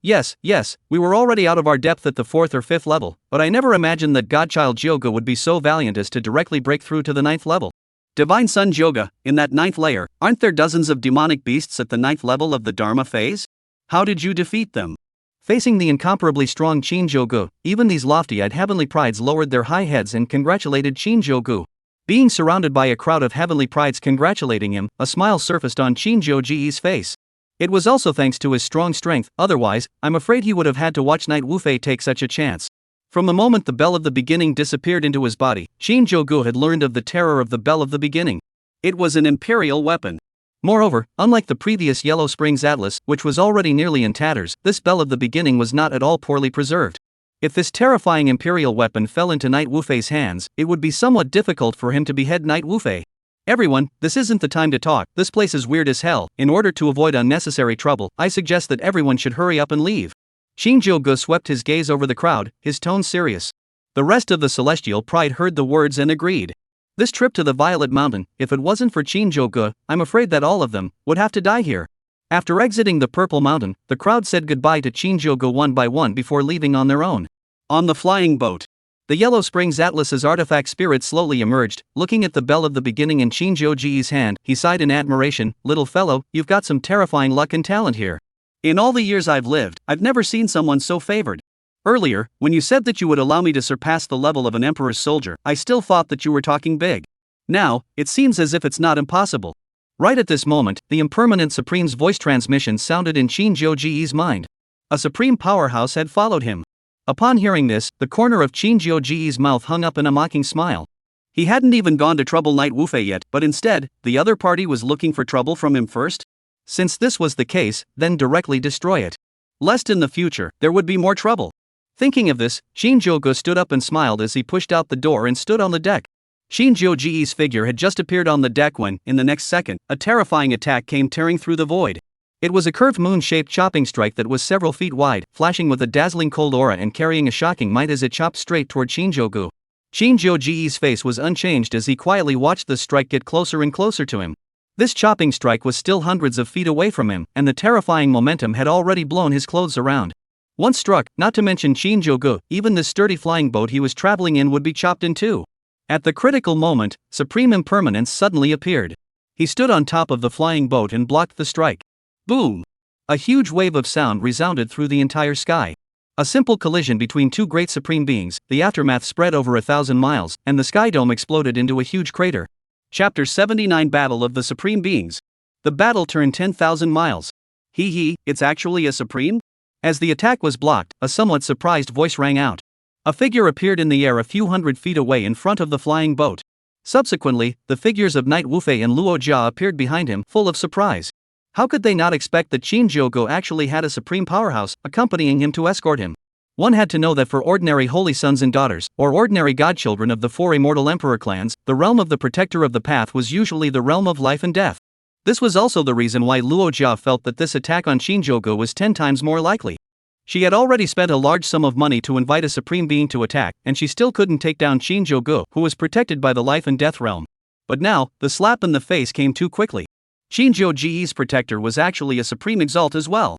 we were already out of our depth at the 4th or 5th level, but I never imagined that Godchild Jyoga would be so valiant as to directly break through to the 9th level. Divine Sun Jyoga, in that 9th layer, aren't there dozens of demonic beasts at the 9th level of the Dharma phase? How did you defeat them? Facing the incomparably strong Shinjogo, even these lofty-eyed heavenly prides lowered their high heads and congratulated Shinjogo. Being surrounded by a crowd of heavenly prides congratulating him, a smile surfaced on Shinjogo's face. It was also thanks to his strong strength, otherwise, I'm afraid he would have had to watch Knight Wufei take such a chance. From the moment the bell of the beginning disappeared into his body, Shinjogo had learned of the terror of the bell of the beginning. It was an imperial weapon. Moreover, unlike the previous Yellow Springs Atlas, which was already nearly in tatters, this bell of the beginning was not at all poorly preserved. If this terrifying imperial weapon fell into Knight Wufei's hands, it would be somewhat difficult for him to behead Knight Wufei. Everyone, this isn't the time to talk, this place is weird as hell. In order to avoid unnecessary trouble, I suggest that everyone should hurry up and leave. Shinjogo swept his gaze over the crowd, his tone serious. The rest of the celestial pride heard the words and agreed. This trip to the Violet Mountain, if it wasn't for Shinjogo, I'm afraid that all of them would have to die here. After exiting the Purple Mountain, the crowd said goodbye to Shinjogo one by one before leaving on their own. On the flying boat, the Yellow Springs Atlas's artifact spirit slowly emerged. Looking at the bell of the beginning in Shinjogo's hand, he sighed in admiration. Little fellow, you've got some terrifying luck and talent here. In all the years I've lived, I've never seen someone so favored. Earlier, when you said that you would allow me to surpass the level of an emperor's soldier, I still thought that you were talking big. Now, it seems as if it's not impossible. Right at this moment, the impermanent Supreme's voice transmission sounded in Shinjogo's mind. A supreme powerhouse had followed him. Upon hearing this, the corner of Shinjogo's mouth hung up in a mocking smile. He hadn't even gone to trouble Knight Wufei yet, but instead, the other party was looking for trouble from him first? Since this was the case, then directly destroy it. Lest in the future, there would be more trouble. Thinking of this, Shinjogo stood up and smiled as he pushed out the door and stood on the deck. Shinjogo's figure had just appeared on the deck when, in the next second, a terrifying attack came tearing through the void. It was a curved moon-shaped chopping strike that was several feet wide, flashing with a dazzling cold aura and carrying a shocking might as it chopped straight toward Shinjogo. Shinjogo's face was unchanged as he quietly watched the strike get closer and closer to him. This chopping strike was still hundreds of feet away from him, and the terrifying momentum had already blown his clothes around. Once struck, not to mention Shinjogo, even the sturdy flying boat he was traveling in would be chopped in two. At the critical moment, Supreme Impermanence suddenly appeared. He stood on top of the flying boat and blocked the strike. Boom! A huge wave of sound resounded through the entire sky. A simple collision between two great supreme beings, the aftermath spread over 1,000 miles, and the sky dome exploded into a huge crater. Chapter 79 Battle of the Supreme Beings. The battle turned 10,000 miles. It's actually a supreme? As the attack was blocked, a somewhat surprised voice rang out. A figure appeared in the air a few hundred feet away in front of the flying boat. Subsequently, the figures of Knight Wufei and Luo Jia appeared behind him, full of surprise. How could they not expect that Shinjogo actually had a supreme powerhouse accompanying him to escort him? One had to know that for ordinary holy sons and daughters, or ordinary godchildren of the 4 immortal emperor clans, the realm of the protector of the path was usually the realm of life and death. This was also the reason why Luo Jia felt that this attack on Shinjogo was 10 times more likely. She had already spent a large sum of money to invite a supreme being to attack, and she still couldn't take down Shinjogo, who was protected by the life and death realm. But now, the slap in the face came too quickly. Shinjogo's protector was actually a supreme exalt as well.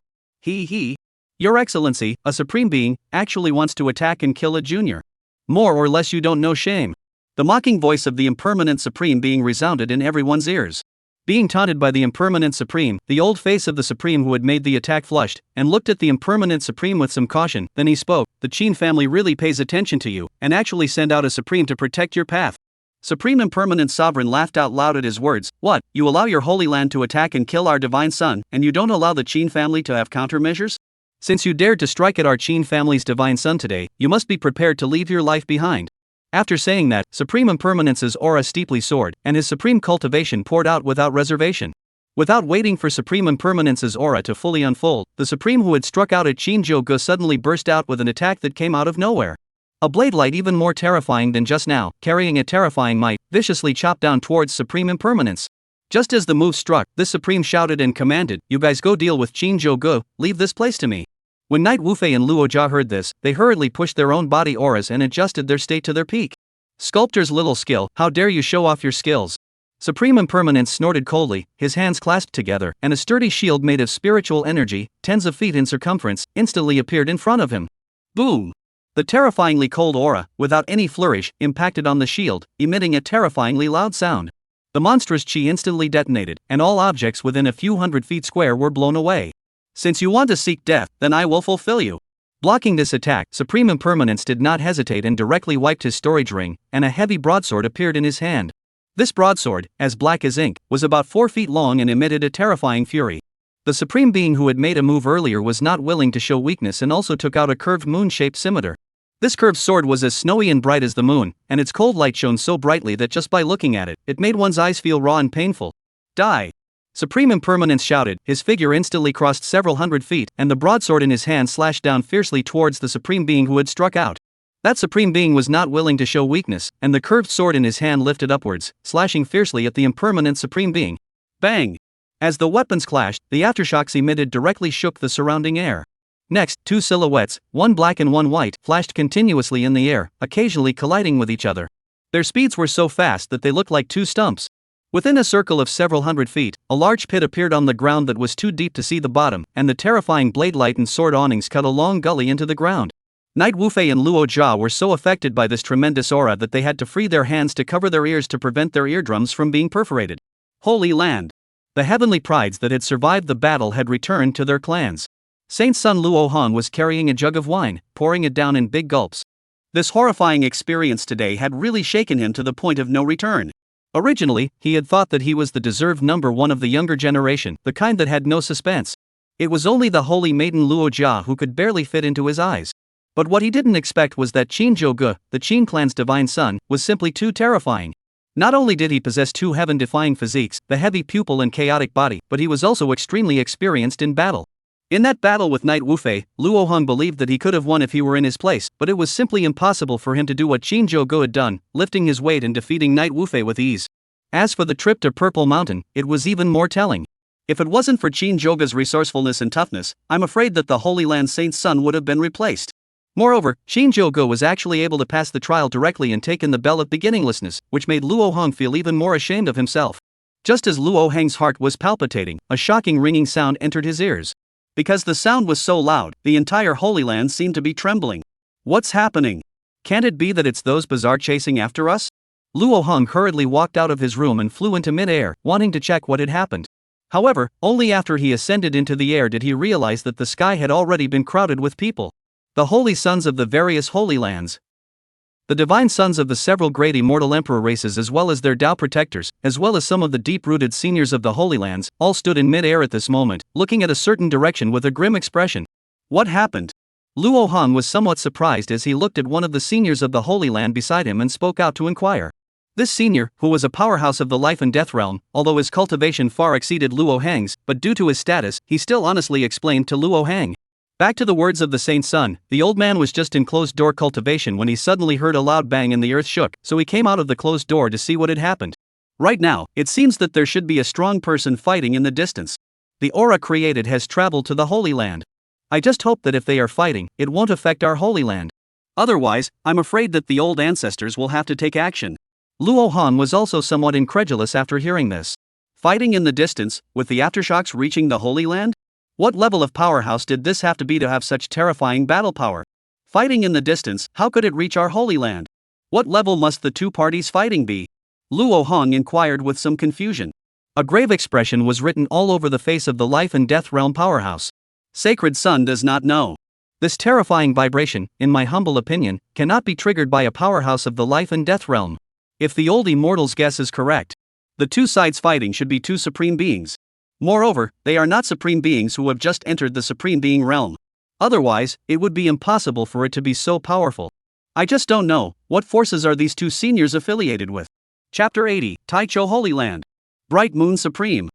Your Excellency, a supreme being, actually wants to attack and kill a junior. More or less you don't know shame. The mocking voice of the impermanent supreme being resounded in everyone's ears. Being taunted by the impermanent supreme, the old face of the supreme who had made the attack flushed, and looked at the impermanent supreme with some caution. Then he spoke, "The Qing family really pays attention to you, and actually send out a supreme to protect your path." Supreme Impermanent Sovereign laughed out loud at his words. "What, you allow your Holy Land to attack and kill our divine son, and you don't allow the Qing family to have countermeasures? Since you dared to strike at our Qing family's divine son today, you must be prepared to leave your life behind." After saying that, Supreme Impermanence's aura steeply soared, and his supreme cultivation poured out without reservation. Without waiting for Supreme Impermanence's aura to fully unfold, the supreme who had struck out at Shinjogo suddenly burst out with an attack that came out of nowhere. A blade light even more terrifying than just now, carrying a terrifying might, viciously chopped down towards Supreme Impermanence. Just as the move struck, this supreme shouted and commanded, "You guys go deal with Shinjogo, leave this place to me." When Knight Wufei and Luo Jia heard this, they hurriedly pushed their own body auras and adjusted their state to their peak. Sculptor's little skill, how dare you show off your skills? Supreme Impermanence snorted coldly, his hands clasped together, and a sturdy shield made of spiritual energy, tens of feet in circumference, instantly appeared in front of him. Boom! The terrifyingly cold aura, without any flourish, impacted on the shield, emitting a terrifyingly loud sound. The monstrous chi instantly detonated, and all objects within a few hundred feet square were blown away. "Since you want to seek death, then I will fulfill you." Blocking this attack, Supreme Impermanence did not hesitate and directly wiped his storage ring, and a heavy broadsword appeared in his hand. This broadsword, as black as ink, was about 4 feet long and emitted a terrifying fury. The supreme being who had made a move earlier was not willing to show weakness and also took out a curved moon-shaped scimitar. This curved sword was as snowy and bright as the moon, and its cold light shone so brightly that just by looking at it, it made one's eyes feel raw and painful. Die! Supreme Impermanence shouted, his figure instantly crossed several hundred feet, and the broadsword in his hand slashed down fiercely towards the supreme being who had struck out. That supreme being was not willing to show weakness, and the curved sword in his hand lifted upwards, slashing fiercely at the impermanent supreme being. Bang! As the weapons clashed, the aftershocks emitted directly shook the surrounding air. Next, 2 silhouettes, one black and one white, flashed continuously in the air, occasionally colliding with each other. Their speeds were so fast that they looked like 2 stumps. Within a circle of several hundred feet, a large pit appeared on the ground that was too deep to see the bottom, and the terrifying blade light and sword awnings cut a long gully into the ground. Knight Wufei and Luo Jia were so affected by this tremendous aura that they had to free their hands to cover their ears to prevent their eardrums from being perforated. Holy Land! The heavenly prides that had survived the battle had returned to their clans. Saint's son Luo Hong was carrying a jug of wine, pouring it down in big gulps. This horrifying experience today had really shaken him to the point of no return. Originally, he had thought that he was the deserved number 1 of the younger generation, the kind that had no suspense. It was only the holy maiden Luo Jia who could barely fit into his eyes. But what he didn't expect was that Shinjogo, the Qing clan's divine son, was simply too terrifying. Not only did he possess 2 heaven-defying physiques, the heavy pupil and chaotic body, but he was also extremely experienced in battle. In that battle with Knight Wufei, Luo Hong believed that he could have won if he were in his place, but it was simply impossible for him to do what Shinjogo had done, lifting his weight and defeating Knight Wufei with ease. As for the trip to Purple Mountain, it was even more telling. If it wasn't for Shinjogo's resourcefulness and toughness, I'm afraid that the Holy Land Saint's son would have been replaced. Moreover, Shinjogo was actually able to pass the trial directly and take in the bell of beginninglessness, which made Luo Hong feel even more ashamed of himself. Just as Luo Hong's heart was palpitating, a shocking ringing sound entered his ears. Because the sound was so loud, the entire Holy Land seemed to be trembling. What's happening? Can't it be that it's those Bazaar chasing after us? Luo Hong hurriedly walked out of his room and flew into mid-air, wanting to check what had happened. However, only after he ascended into the air did he realize that the sky had already been crowded with people. The holy sons of the various holy lands. The divine sons of the several great immortal emperor races as well as their Tao protectors, as well as some of the deep-rooted seniors of the Holy Lands, all stood in mid-air at this moment, looking at a certain direction with a grim expression. What happened? Luo Hong was somewhat surprised as he looked at one of the seniors of the Holy Land beside him and spoke out to inquire. This senior, who was a powerhouse of the life and death realm, although his cultivation far exceeded Luo Hang's, but due to his status, he still honestly explained to Luo Hang. Back to the words of the Saint Sun, the old man was just in closed-door cultivation when he suddenly heard a loud bang and the earth shook, so he came out of the closed door to see what had happened. Right now, it seems that there should be a strong person fighting in the distance. The aura created has traveled to the Holy Land. I just hope that if they are fighting, it won't affect our Holy Land. Otherwise, I'm afraid that the old ancestors will have to take action. Luo Han was also somewhat incredulous after hearing this. Fighting in the distance, with the aftershocks reaching the Holy Land? What level of powerhouse did this have to be to have such terrifying battle power? Fighting in the distance, how could it reach our Holy Land? What level must the two parties fighting be? Luo Hong inquired with some confusion. A grave expression was written all over the face of the life and death realm powerhouse. Sacred Sun does not know. This terrifying vibration, in my humble opinion, cannot be triggered by a powerhouse of the life and death realm. If the old immortal's guess is correct, the two sides fighting should be two supreme beings. Moreover, they are not supreme beings who have just entered the supreme being realm. Otherwise, it would be impossible for it to be so powerful. I just don't know, what forces are these two seniors affiliated with? Chapter 80, Taicho Holy Land. Bright Moon Supreme.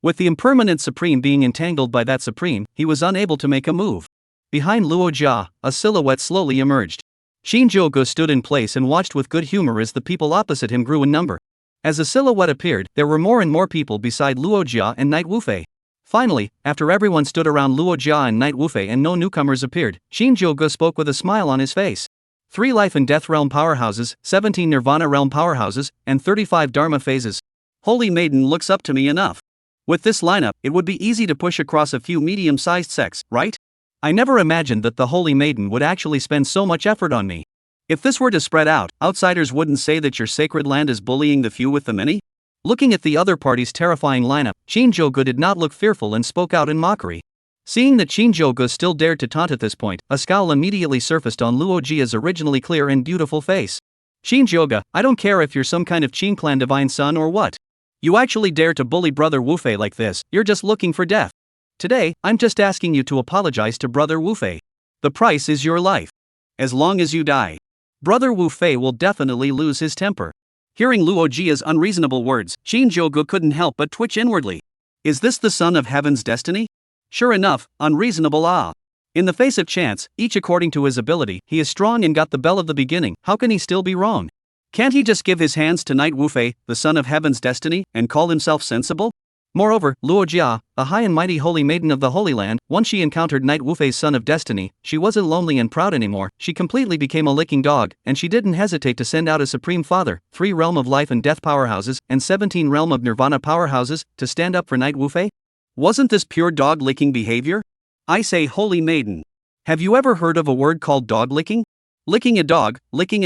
With the impermanent Supreme being entangled by that Supreme, he was unable to make a move. Behind Luo Jia, a silhouette slowly emerged. Shinjogo stood in place and watched with good humor as the people opposite him grew in number. As the silhouette appeared, there were more and more people beside Luo Jia and Knight Wufei. Finally, after everyone stood around Luo Jia and Knight Wufei and no newcomers appeared, Shinjogo spoke with a smile on his face. 3 life and death realm powerhouses, 17 nirvana realm powerhouses, and 35 dharma phases. Holy Maiden looks up to me enough. With this lineup, it would be easy to push across a few medium-sized sects, right? I never imagined that the Holy Maiden would actually spend so much effort on me. If this were to spread out, outsiders wouldn't say that your sacred land is bullying the few with the many? Looking at the other party's terrifying lineup, Shinjogo did not look fearful and spoke out in mockery. Seeing that Shinjogo still dared to taunt at this point, a scowl immediately surfaced on Luo Jia's originally clear and beautiful face. Shinjogo, I don't care if you're some kind of Qing clan divine son or what. You actually dare to bully brother Wufei like this, you're just looking for death. Today, I'm just asking you to apologize to brother Wufei. The price is your life. As long as you die, brother Wufei will definitely lose his temper. Hearing Luo Jia's unreasonable words, Shinjogo couldn't help but twitch inwardly. Is this the son of heaven's destiny? Sure enough, unreasonable ah. In the face of chance, each according to his ability, he is strong and got the bell of the beginning, how can he still be wrong? Can't he just give his hands to Knight Wufei, the son of heaven's destiny, and call himself sensible? Moreover, Luo Jia, a high and mighty holy maiden of the Holy Land, once she encountered Knight Wufei's son of destiny, she wasn't lonely and proud anymore, she completely became a licking dog, and she didn't hesitate to send out a supreme father, 3 realm of life and death powerhouses, and 17 realm of nirvana powerhouses, to stand up for Knight Wufei? Wasn't this pure dog-licking behavior? I say holy maiden. Have you ever heard of a word called dog-licking? Licking a dog, licking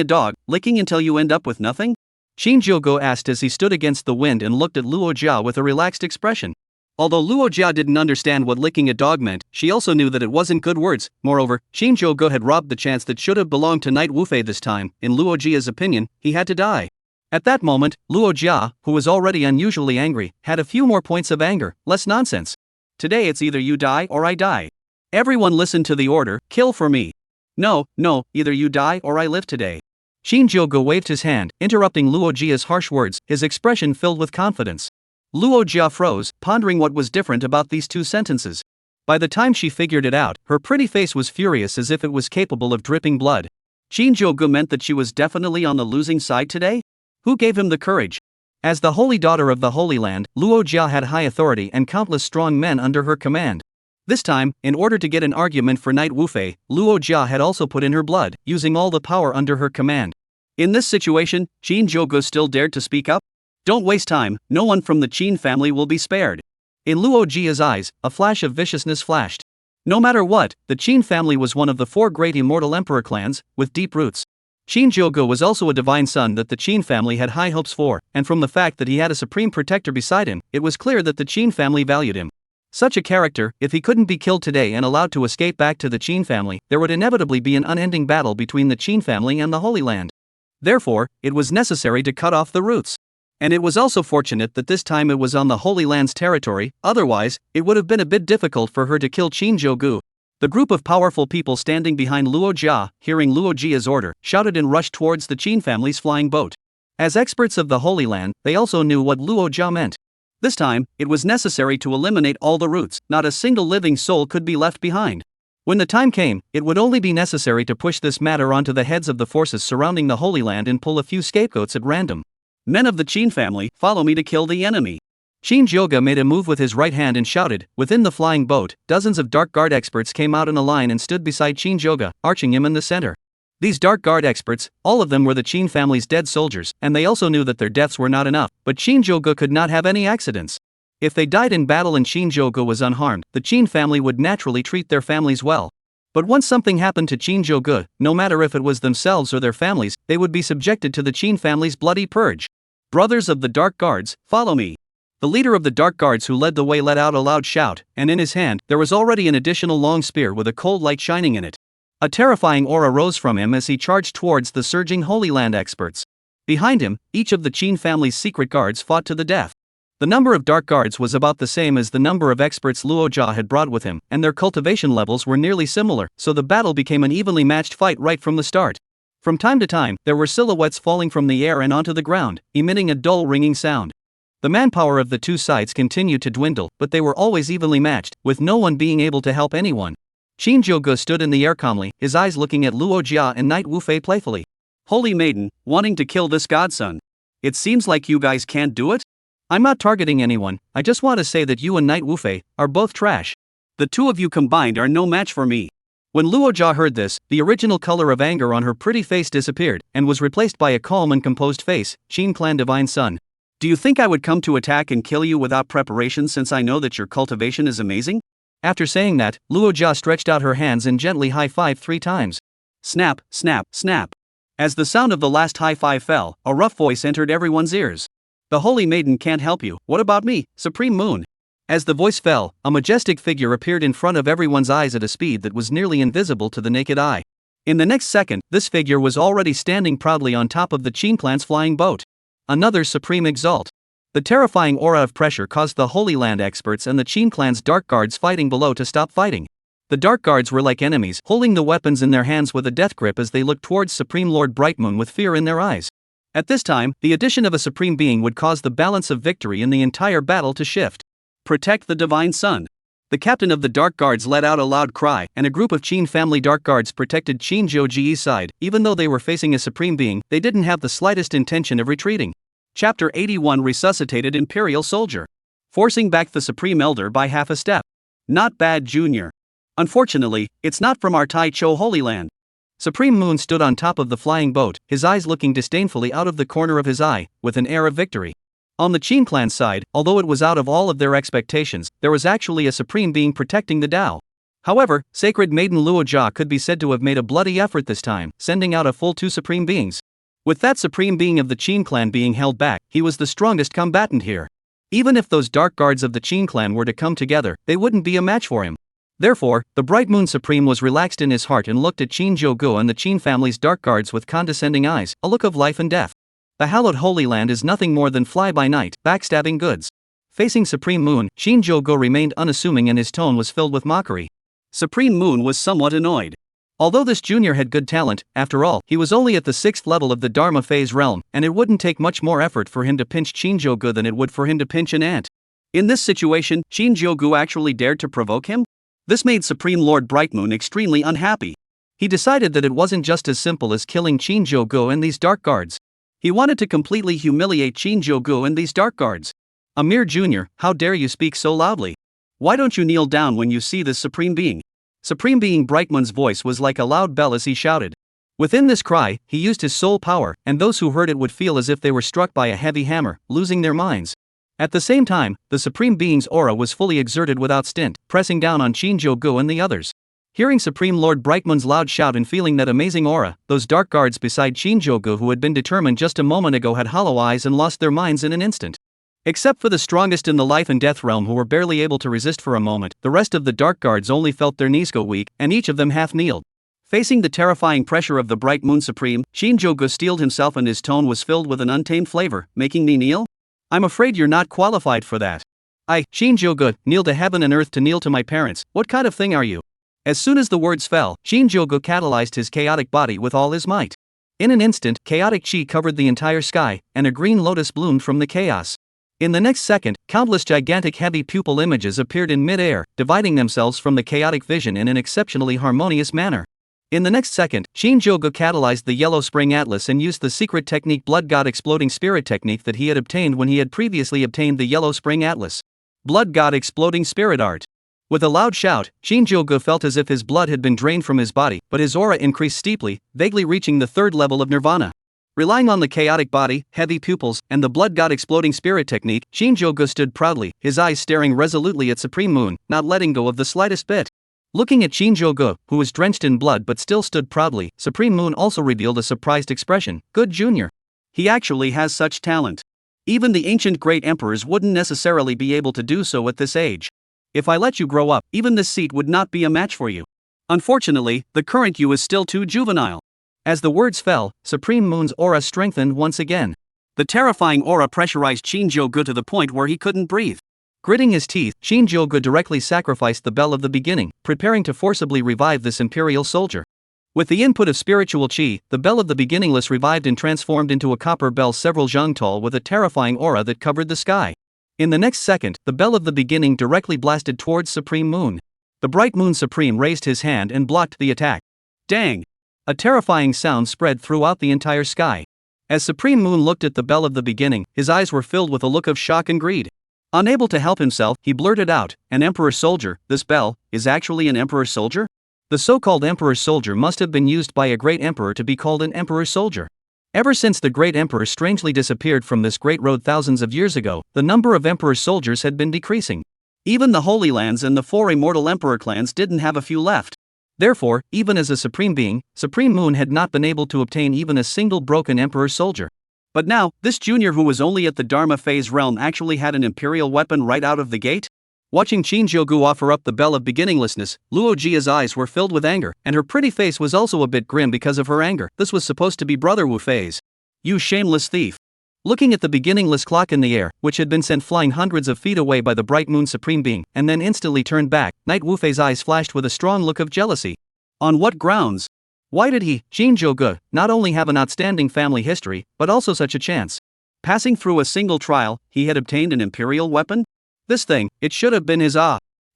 until you end up with nothing? Shinjogo asked as he stood against the wind and looked at Luo Jia with a relaxed expression. Although Luo Jia didn't understand what licking a dog meant, she also knew that it wasn't good words. Moreover, Shinjogo had robbed the chance that should have belonged to Knight Wufei this time. In Luo Jia's opinion, he had to die. At that moment, Luo Jia, who was already unusually angry, had a few more points of anger, less nonsense. Today it's either you die or I die. Everyone listen to the order, kill for me. No, either you die or I live today. Shinjogo waved his hand, interrupting Luo Jia's harsh words, his expression filled with confidence. Luo Jia froze, pondering what was different about these two sentences. By the time she figured it out, her pretty face was furious as if it was capable of dripping blood. Shinjogo meant that she was definitely on the losing side today? Who gave him the courage? As the holy daughter of the Holy Land, Luo Jia had high authority and countless strong men under her command. This time, in order to get an argument for Knight Wufei, Luo Jia had also put in her blood, using all the power under her command. In this situation, Shinjogo still dared to speak up? Don't waste time, no one from the Qin family will be spared. In Luo Jia's eyes, a flash of viciousness flashed. No matter what, the Qin family was one of the 4 great immortal emperor clans, with deep roots. Shinjogo was also a divine son that the Qin family had high hopes for, and from the fact that he had a supreme protector beside him, it was clear that the Qin family valued him. Such a character, if he couldn't be killed today and allowed to escape back to the Qin family, there would inevitably be an unending battle between the Qin family and the Holy Land. Therefore, it was necessary to cut off the roots. And it was also fortunate that this time it was on the Holy Land's territory, otherwise, it would have been a bit difficult for her to kill Shinjogo. The group of powerful people standing behind Luo Jia, hearing Luo Jia's order, shouted and rushed towards the Qin family's flying boat. As experts of the Holy Land, they also knew what Luo Jia meant. This time, it was necessary to eliminate all the roots, not a single living soul could be left behind. When the time came, it would only be necessary to push this matter onto the heads of the forces surrounding the Holy Land and pull a few scapegoats at random. Men of the Qin family, follow me to kill the enemy. Shinjogo made a move with his right hand and shouted. Within the flying boat, dozens of Dark Guard experts came out in a line and stood beside Shinjogo, arching him in the center. These Dark Guard experts, all of them were the Qin family's dead soldiers, and they also knew that their deaths were not enough, but Shinjogo could not have any accidents. If they died in battle and Shinjogo was unharmed, the Qin family would naturally treat their families well. But once something happened to Shinjogo, no matter if it was themselves or their families, they would be subjected to the Qin family's bloody purge. Brothers of the Dark Guards, follow me. The leader of the Dark Guards who led the way let out a loud shout, and in his hand, there was already an additional long spear with a cold light shining in it. A terrifying aura rose from him as he charged towards the surging Holy Land experts. Behind him, each of the Qin family's secret guards fought to the death. The number of Dark Guards was about the same as the number of experts Luo Jia had brought with him, and their cultivation levels were nearly similar, so the battle became an evenly matched fight right from the start. From time to time, there were silhouettes falling from the air and onto the ground, emitting a dull ringing sound. The manpower of the two sides continued to dwindle, but they were always evenly matched, with no one being able to help anyone. Shinjogo stood in the air calmly, his eyes looking at Luo Jia and Knight Wufei playfully. Holy Maiden, wanting to kill this godson. It seems like you guys can't do it? I'm not targeting anyone, I just want to say that you and Knight Wufei are both trash. The two of you combined are no match for me. When Luo Jia heard this, the original color of anger on her pretty face disappeared, and was replaced by a calm and composed face. Qin Clan Divine Son. Do you think I would come to attack and kill you without preparation since I know that your cultivation is amazing? After saying that, Luo Jia stretched out her hands and gently high-fived 3 times. Snap, snap, snap. As the sound of the last high-five fell, a rough voice entered everyone's ears. The Holy Maiden can't help you, what about me, Supreme Moon? As the voice fell, a majestic figure appeared in front of everyone's eyes at a speed that was nearly invisible to the naked eye. In the next second, this figure was already standing proudly on top of the Qin clan's flying boat. Another Supreme Exalt. The terrifying aura of pressure caused the Holy Land experts and the Qin clan's Dark Guards fighting below to stop fighting. The Dark Guards were like enemies, holding the weapons in their hands with a death grip as they looked towards Supreme Lord Brightmoon with fear in their eyes. At this time, the addition of a Supreme Being would cause the balance of victory in the entire battle to shift. Protect the Divine Son. The captain of the Dark Guards let out a loud cry, and a group of Qin family Dark Guards protected Shinjogo's side. Even though they were facing a Supreme Being, they didn't have the slightest intention of retreating. Chapter 81 Resuscitated Imperial Soldier. Forcing back the Supreme Elder by half a step. Not bad, Junior. Unfortunately, it's not from our Taicho Holy Land. Supreme Moon stood on top of the flying boat, his eyes looking disdainfully out of the corner of his eye, with an air of victory. On the Qin clan side, although it was out of all of their expectations, there was actually a Supreme Being protecting the Tao. However, Sacred Maiden Luo Jia could be said to have made a bloody effort this time, sending out a full 2 Supreme Beings. With that Supreme Being of the Qin clan being held back, he was the strongest combatant here. Even if those Dark Guards of the Qin clan were to come together, they wouldn't be a match for him. Therefore, the Bright Moon Supreme was relaxed in his heart and looked at Shinjogo and the Qin family's Dark Guards with condescending eyes, a look of life and death. The hallowed Holy Land is nothing more than fly-by-night, backstabbing goods. Facing Supreme Moon, Shinjogo remained unassuming and his tone was filled with mockery. Supreme Moon was somewhat annoyed. Although this junior had good talent, after all, he was only at the 6th level of the Dharma phase realm, and it wouldn't take much more effort for him to pinch Shinjogo than it would for him to pinch an ant. In this situation, Shinjogo actually dared to provoke him? This made Supreme Lord Brightmoon extremely unhappy. He decided that it wasn't just as simple as killing Shinjogo and these Dark Guards. He wanted to completely humiliate Shinjogo and these Dark Guards. A mere junior, how dare you speak so loudly? Why don't you kneel down when you see this Supreme Being? Supreme Being Brightmoon's voice was like a loud bell as he shouted. Within this cry, he used his soul power, and those who heard it would feel as if they were struck by a heavy hammer, losing their minds. At the same time, the Supreme Being's aura was fully exerted without stint, pressing down on Shinjogo and the others. Hearing Supreme Lord Brightmoon's loud shout and feeling that amazing aura, those Dark Guards beside Shinjogo who had been determined just a moment ago had hollow eyes and lost their minds in an instant. Except for the strongest in the life and death realm who were barely able to resist for a moment, the rest of the Dark Guards only felt their knees go weak, and each of them half-kneeled. Facing the terrifying pressure of the Bright Moon Supreme, Shinjogo steeled himself and his tone was filled with an untamed flavor, making me kneel? I'm afraid you're not qualified for that. Shinjogo, kneel to heaven and earth to kneel to my parents, what kind of thing are you? As soon as the words fell, Shinjogo catalyzed his chaotic body with all his might. In an instant, chaotic chi covered the entire sky, and a green lotus bloomed from the chaos. In the next second, countless gigantic heavy pupil images appeared in mid-air, dividing themselves from the chaotic vision in an exceptionally harmonious manner. In the next second, Shinjogo catalyzed the Yellow Spring Atlas and used the secret technique Blood God Exploding Spirit technique that he had obtained when he had previously obtained the Yellow Spring Atlas. Blood God Exploding Spirit Art. With a loud shout, Shinjogo felt as if his blood had been drained from his body, but his aura increased steeply, vaguely reaching the third level of nirvana. Relying on the chaotic body, heavy pupils, and the Blood God Exploding Spirit technique, Shinjogo stood proudly, his eyes staring resolutely at Supreme Moon, not letting go of the slightest bit. Looking at Shinjogo, who was drenched in blood but still stood proudly, Supreme Moon also revealed a surprised expression. Good junior. He actually has such talent. Even the ancient great emperors wouldn't necessarily be able to do so at this age. If I let you grow up, even this seat would not be a match for you. Unfortunately, the current you is still too juvenile. As the words fell, Supreme Moon's aura strengthened once again. The terrifying aura pressurized Shinjogo to the point where he couldn't breathe. Gritting his teeth, Shinjogo directly sacrificed the bell of the beginning, preparing to forcibly revive this imperial soldier. With the input of spiritual chi, the bell of the beginningless revived and transformed into a copper bell several zhang tall with a terrifying aura that covered the sky. In the next second, the bell of the beginning directly blasted towards Supreme Moon. The bright Moon Supreme raised his hand and blocked the attack. Dang! A terrifying sound spread throughout the entire sky. As Supreme Moon looked at the bell of the beginning, his eyes were filled with a look of shock and greed. Unable to help himself, he blurted out, "An Emperor Soldier, this bell, is actually an Emperor Soldier?" The so-called Emperor Soldier must have been used by a great emperor to be called an Emperor Soldier. Ever since the great emperor strangely disappeared from this great road thousands of years ago, the number of Emperor Soldiers had been decreasing. Even the Holy Lands and the 4 immortal Emperor clans didn't have a few left. Therefore, even as a supreme being, Supreme Moon had not been able to obtain even a single broken Emperor Soldier. But now, this junior who was only at the Dharma phase realm actually had an imperial weapon right out of the gate? Watching Shinjogo offer up the bell of beginninglessness, Luojia's eyes were filled with anger, and her pretty face was also a bit grim because of her anger. This was supposed to be Brother Wu Fei's. You shameless thief. Looking at the beginningless clock in the air, which had been sent flying hundreds of feet away by the bright Moon Supreme Being, and then instantly turned back, Knight Wu Fei's eyes flashed with a strong look of jealousy. On what grounds? Why did he, Shinjogo, not only have an outstanding family history, but also such a chance? Passing through a single trial, he had obtained an imperial weapon? This thing, it should have been his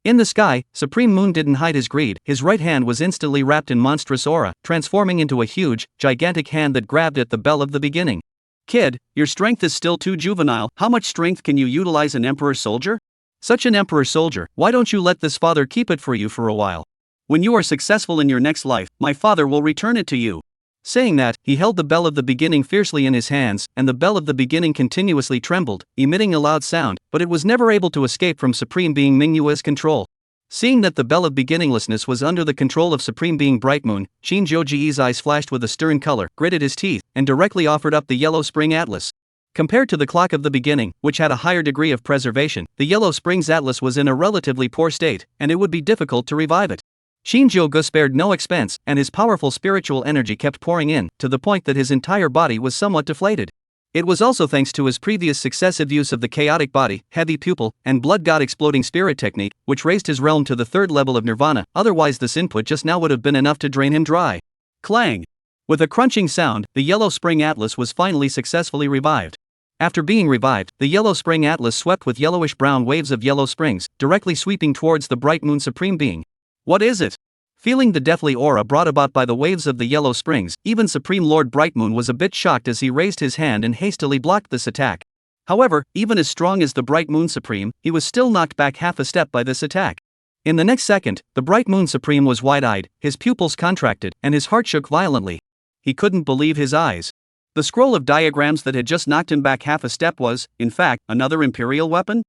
In the sky, Supreme Moon didn't hide his greed. His right hand was instantly wrapped in monstrous aura, transforming into a huge, gigantic hand that grabbed at the bell of the beginning. Kid, your strength is still too juvenile. How much strength can you utilize an Emperor Soldier? Such an Emperor Soldier, why don't you let this father keep it for you for a while? When you are successful in your next life, my father will return it to you. Saying that, he held the bell of the beginning fiercely in his hands, and the bell of the beginning continuously trembled, emitting a loud sound, but it was never able to escape from Supreme Being Mingyua's control. Seeing that the bell of beginninglessness was under the control of Supreme Being Bright Moon, Shinjogo's eyes flashed with a stern color, gritted his teeth, and directly offered up the Yellow Spring Atlas. Compared to the clock of the beginning, which had a higher degree of preservation, the Yellow Springs Atlas was in a relatively poor state, and it would be difficult to revive it. Shinjogo spared no expense, and his powerful spiritual energy kept pouring in, to the point that his entire body was somewhat deflated. It was also thanks to his previous successive use of the chaotic body, heavy pupil, and blood god exploding spirit technique, which raised his realm to the third level of nirvana. Otherwise this input just now would have been enough to drain him dry. Clang! With a crunching sound, the Yellow Spring Atlas was finally successfully revived. After being revived, the Yellow Spring Atlas swept with yellowish-brown waves of yellow springs, directly sweeping towards the bright Moon Supreme Being. What is it? Feeling the deathly aura brought about by the waves of the yellow springs, even Supreme Lord Brightmoon was a bit shocked as he raised his hand and hastily blocked this attack. However, even as strong as the Bright Moon Supreme, he was still knocked back half a step by this attack. In the next second, the Bright Moon Supreme was wide-eyed, his pupils contracted, and his heart shook violently. He couldn't believe his eyes. The scroll of diagrams that had just knocked him back half a step was, in fact, another imperial weapon?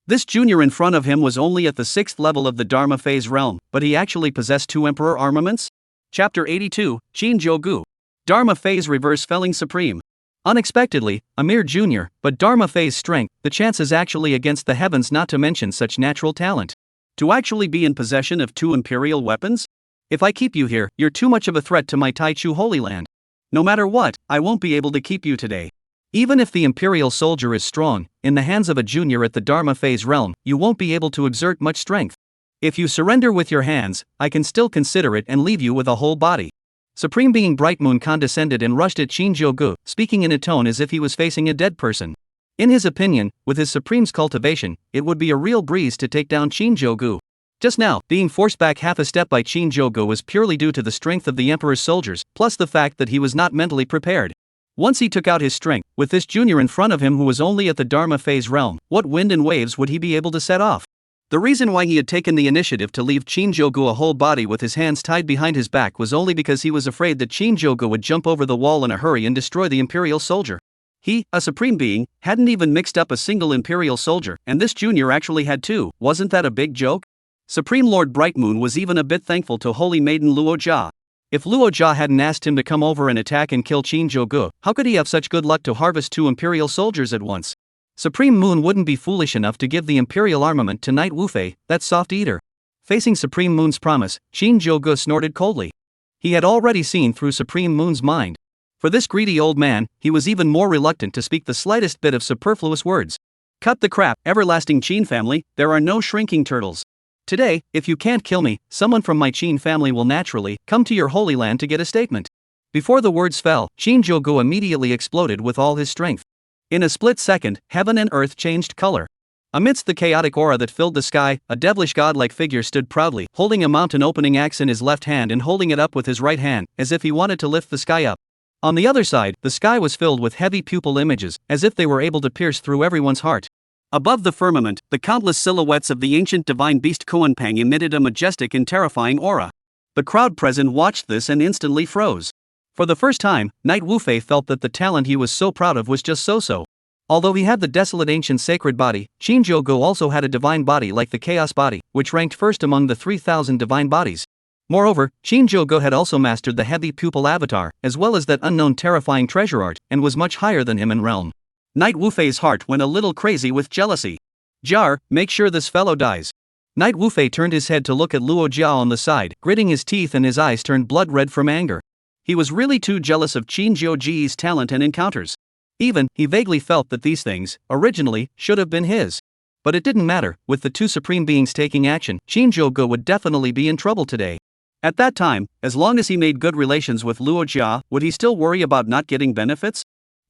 This junior in front of him was only at the 6th level of the Dharma phase realm, but he actually possessed 2 emperor armaments? Chapter 82, Shinjogo. Dharma phase reverse felling supreme. Unexpectedly, a mere junior, but Dharma phase strength, the chance is actually against the heavens not to mention such natural talent. To actually be in possession of 2 imperial weapons? If I keep you here, you're too much of a threat to my Taicho Holy Land. No matter what, I won't be able to keep you today. Even if the Imperial Soldier is strong, in the hands of a junior at the Dharma phase realm, you won't be able to exert much strength. If you surrender with your hands, I can still consider it and leave you with a whole body. Supreme Being Bright Moon condescended and rushed at Shinjogo, speaking in a tone as if he was facing a dead person. In his opinion, with his Supreme's cultivation, it would be a real breeze to take down Shinjogo. Just now, being forced back half a step by Shinjogo was purely due to the strength of the Emperor's soldiers, plus the fact that he was not mentally prepared. Once he took out his strength, with this junior in front of him who was only at the Dharma phase realm, what wind and waves would he be able to set off? The reason why he had taken the initiative to leave Shinjogo a whole body with his hands tied behind his back was only because he was afraid that Shinjogo would jump over the wall in a hurry and destroy the Imperial soldier. He, a Supreme Being, hadn't even mixed up a single Imperial soldier, and this junior actually had two. Wasn't that a big joke? Supreme Lord Brightmoon was even a bit thankful to Holy Maiden Luo Jia. If Luo Jia hadn't asked him to come over and attack and kill Shinjogo, how could he have such good luck to harvest two Imperial soldiers at once? Supreme Moon wouldn't be foolish enough to give the Imperial armament to Knight Wufei, that soft eater. Facing Supreme Moon's promise, Shinjogo snorted coldly. He had already seen through Supreme Moon's mind. For this greedy old man, he was even more reluctant to speak the slightest bit of superfluous words. Cut the crap, everlasting Qin family, there are no shrinking turtles. Today, if you can't kill me, someone from my Qin family will naturally come to your Holy Land to get a statement. Before the words fell, Shinjogo immediately exploded with all his strength. In a split second, heaven and earth changed color. Amidst the chaotic aura that filled the sky, a devilish godlike figure stood proudly, holding a mountain opening axe in his left hand and holding it up with his right hand, as if he wanted to lift the sky up. On the other side, the sky was filled with heavy pupil images, as if they were able to pierce through everyone's heart. Above the firmament, the countless silhouettes of the ancient divine beast Kuanpang emitted a majestic and terrifying aura. The crowd present watched this and instantly froze. For the first time, Knight Wufei felt that the talent he was so proud of was just so-so. Although he had the desolate ancient sacred body, Shinjogo also had a divine body like the chaos body, which ranked first among the 3,000 divine bodies. Moreover, Shinjogo had also mastered the heavy pupil avatar, as well as that unknown terrifying treasure art, and was much higher than him in realm. Knight Wufei's heart went a little crazy with jealousy. Jar, make sure this fellow dies. Knight Wufei turned his head to look at Luo Jia on the side, gritting his teeth and his eyes turned blood red from anger. He was really too jealous of Shinjogo's talent and encounters. He vaguely felt that these things, originally, should have been his. But it didn't matter, with the two supreme beings taking action, Shinjogo would definitely be in trouble today. At that time, as long as he made good relations with Luo Jia, would he still worry about not getting benefits?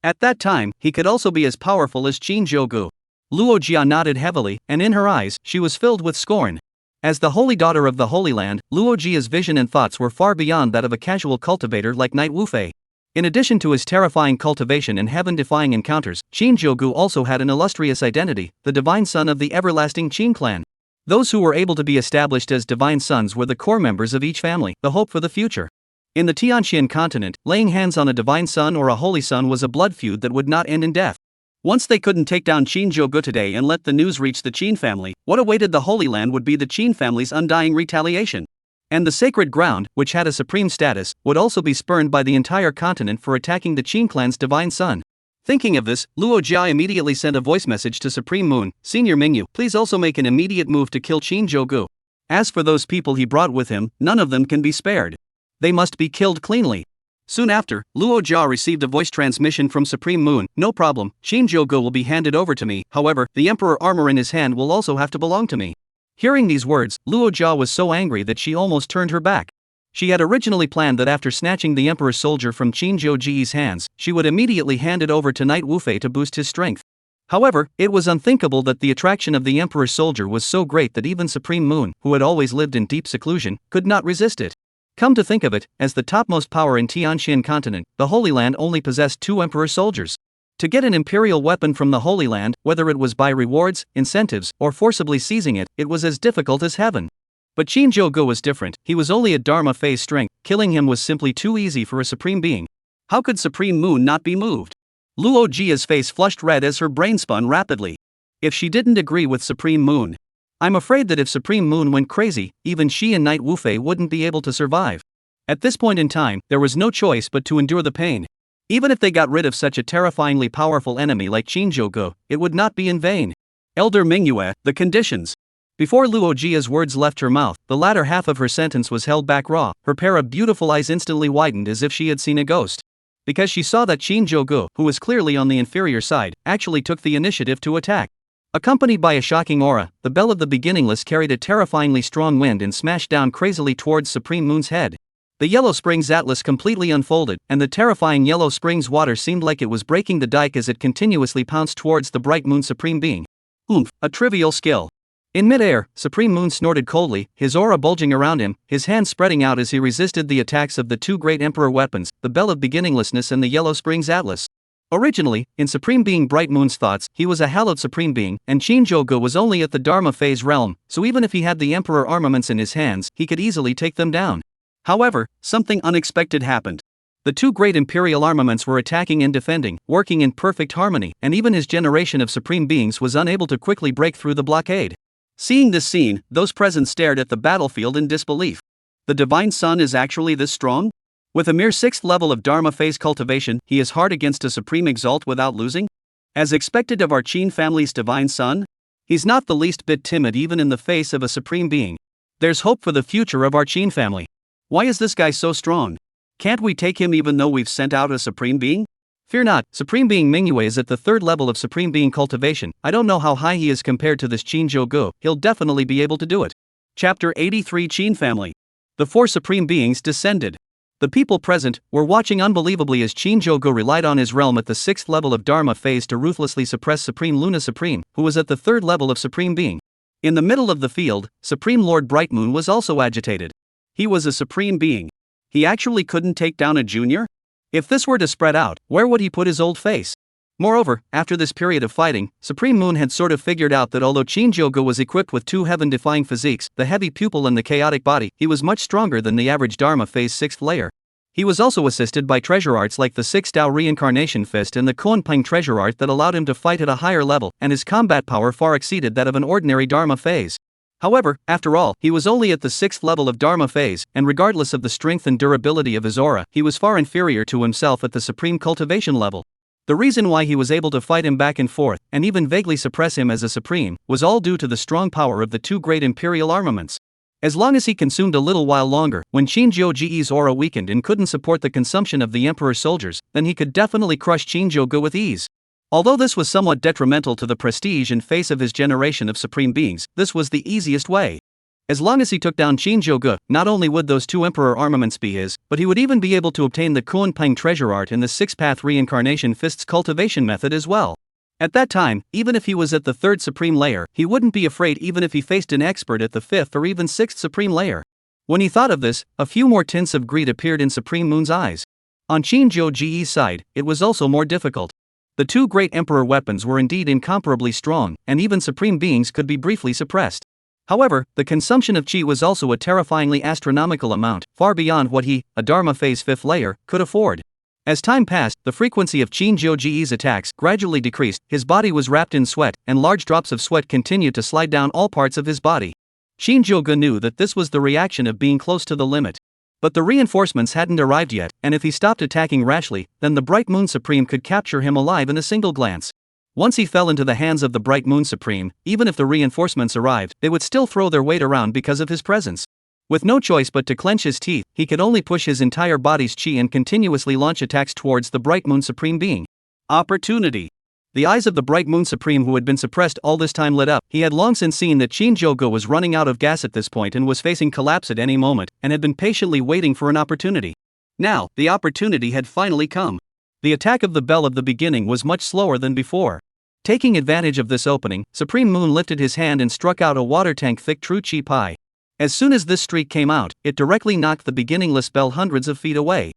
At that time, he could also be as powerful as Shinjogo. Luo Jia nodded heavily, and in her eyes, she was filled with scorn. As the holy daughter of the Holy Land, Luo Jia's vision and thoughts were far beyond that of a casual cultivator like Knight Wufei. In addition to his terrifying cultivation and heaven-defying encounters, Shinjogo also had an illustrious identity, the divine son of the everlasting Qin clan. Those who were able to be established as divine sons were the core members of each family, the hope for the future. In the Tianxian continent, laying hands on a divine son or a holy son was a blood feud that would not end in death. Once they couldn't take down Shinjogo today and let the news reach the Qin family, what awaited the Holy Land would be the Qin family's undying retaliation. And the sacred ground, which had a supreme status, would also be spurned by the entire continent for attacking the Qin clan's divine son. Thinking of this, Luo Jia immediately sent a voice message to Supreme Moon, Senior Mingyu, please also make an immediate move to kill Shinjogo. As for those people he brought with him, none of them can be spared. They must be killed cleanly. Soon after, Luo Jia received a voice transmission from Supreme Moon, no problem, Shinjogo will be handed over to me, however, the Emperor armor in his hand will also have to belong to me. Hearing these words, Luo Jia was so angry that she almost turned her back. She had originally planned that after snatching the Emperor's soldier from Shinjogo's hands, she would immediately hand it over to Knight Wufei to boost his strength. However, it was unthinkable that the attraction of the Emperor's soldier was so great that even Supreme Moon, who had always lived in deep seclusion, could not resist it. Come to think of it, as the topmost power in Tianxian continent, the Holy Land only possessed 2 Emperor soldiers. To get an imperial weapon from the Holy Land, whether it was by rewards, incentives, or forcibly seizing it, it was as difficult as heaven. But Shinjogo was different, he was only a Dharma phase strength, killing him was simply too easy for a supreme being. How could Supreme Moon not be moved? Luo Jia's face flushed red as her brain spun rapidly. If she didn't agree with Supreme Moon, I'm afraid that if Supreme Moon went crazy, even she and Knight Wufei wouldn't be able to survive. At this point in time, there was no choice but to endure the pain. Even if they got rid of such a terrifyingly powerful enemy like Shinjogo, it would not be in vain. Elder Mingyue, the conditions. Before Luo Jia's words left her mouth, the latter half of her sentence was held back raw, her pair of beautiful eyes instantly widened as if she had seen a ghost. Because she saw that Shinjogo, who was clearly on the inferior side, actually took the initiative to attack. Accompanied by a shocking aura, the bell of the beginningless carried a terrifyingly strong wind and smashed down crazily towards Supreme Moon's head. The Yellow Springs Atlas completely unfolded, and the terrifying Yellow Springs water seemed like it was breaking the dike as it continuously pounced towards the Bright Moon Supreme Being. Oomph, a trivial skill. In midair, Supreme Moon snorted coldly, his aura bulging around him, his hands spreading out as he resisted the attacks of the two great Emperor weapons, the Bell of Beginninglessness and the Yellow Springs Atlas. Originally, in Supreme Being Bright Moon's thoughts, he was a hallowed Supreme Being, and Shinjogo was only at the Dharma phase realm, so even if he had the Emperor armaments in his hands, he could easily take them down. However, something unexpected happened. The two great Imperial armaments were attacking and defending, working in perfect harmony, and even his generation of Supreme Beings was unable to quickly break through the blockade. Seeing this scene, those present stared at the battlefield in disbelief. The Divine Sun is actually this strong? With a mere 6th level of Dharma phase cultivation, he is hard against a Supreme Exalt without losing? As expected of our Qing family's Divine Sun? He's not the least bit timid even in the face of a Supreme Being. There's hope for the future of our Qing family. Why is this guy so strong? Can't we take him even though we've sent out a Supreme Being? Fear not, Supreme Being Manhwa is at the 3rd level of Supreme Being cultivation. I don't know how high he is compared to this Shinjogo, he'll definitely be able to do it. Chapter 83 Qing Family. The 4 Supreme Beings descended. The people present were watching unbelievably as Shinjogo relied on his realm at the 6th level of Dharma phase to ruthlessly suppress Supreme Luna Supreme, who was at the 3rd level of Supreme Being. In the middle of the field, Supreme Lord Bright Moon was also agitated. He was a Supreme Being. He actually couldn't take down a junior? If this were to spread out, where would he put his old face? Moreover, after this period of fighting, Supreme Moon had sort of figured out that although Shinjogo was equipped with 2 heaven-defying physiques, the heavy pupil and the chaotic body, he was much stronger than the average Dharma phase 6th layer. He was also assisted by treasure arts like the 6 Tao Reincarnation Fist and the Kuanping treasure art that allowed him to fight at a higher level, and his combat power far exceeded that of an ordinary Dharma phase. However, after all, he was only at the 6th level of Dharma phase, and regardless of the strength and durability of his aura, he was far inferior to himself at the Supreme Cultivation level. The reason why he was able to fight him back and forth, and even vaguely suppress him as a Supreme, was all due to the strong power of the 2 great Imperial armaments. As long as he consumed a little while longer, when Shinjogo's aura weakened and couldn't support the consumption of the Emperor's soldiers, then he could definitely crush Shinjogo with ease. Although this was somewhat detrimental to the prestige and face of his generation of Supreme Beings, this was the easiest way. As long as he took down Shinjogo, not only would those 2 Emperor armaments be his, but he would even be able to obtain the Kuanping treasure art and the 6-path reincarnation fist's cultivation method as well. At that time, even if he was at the 3rd Supreme layer, he wouldn't be afraid even if he faced an expert at the 5th or even 6th Supreme layer. When he thought of this, a few more tints of greed appeared in Supreme Moon's eyes. On Shinjogo's side, it was also more difficult. The 2 great Emperor weapons were indeed incomparably strong, and even Supreme Beings could be briefly suppressed. However, the consumption of Qi was also a terrifyingly astronomical amount, far beyond what he, a Dharma phase 5th layer, could afford. As time passed, the frequency of Shinjogo's attacks gradually decreased, his body was wrapped in sweat, and large drops of sweat continued to slide down all parts of his body. Shinjogo knew that this was the reaction of being close to the limit. But the reinforcements hadn't arrived yet, and if he stopped attacking rashly, then the Bright Moon Supreme could capture him alive in a single glance. Once he fell into the hands of the Bright Moon Supreme, even if the reinforcements arrived, they would still throw their weight around because of his presence. With no choice but to clench his teeth, he could only push his entire body's Qi and continuously launch attacks towards the Bright Moon Supreme Being. Opportunity. The eyes of the Bright Moon Supreme, who had been suppressed all this time, lit up. He had long since seen that Shinjogo was running out of gas at this point and was facing collapse at any moment, and had been patiently waiting for an opportunity. Now, the opportunity had finally come. The attack of the Bell of the Beginning was much slower than before. Taking advantage of this opening, Supreme Moon lifted his hand and struck out a water tank thick true Qi Pi. As soon as this streak came out, it directly knocked the beginningless bell hundreds of feet away.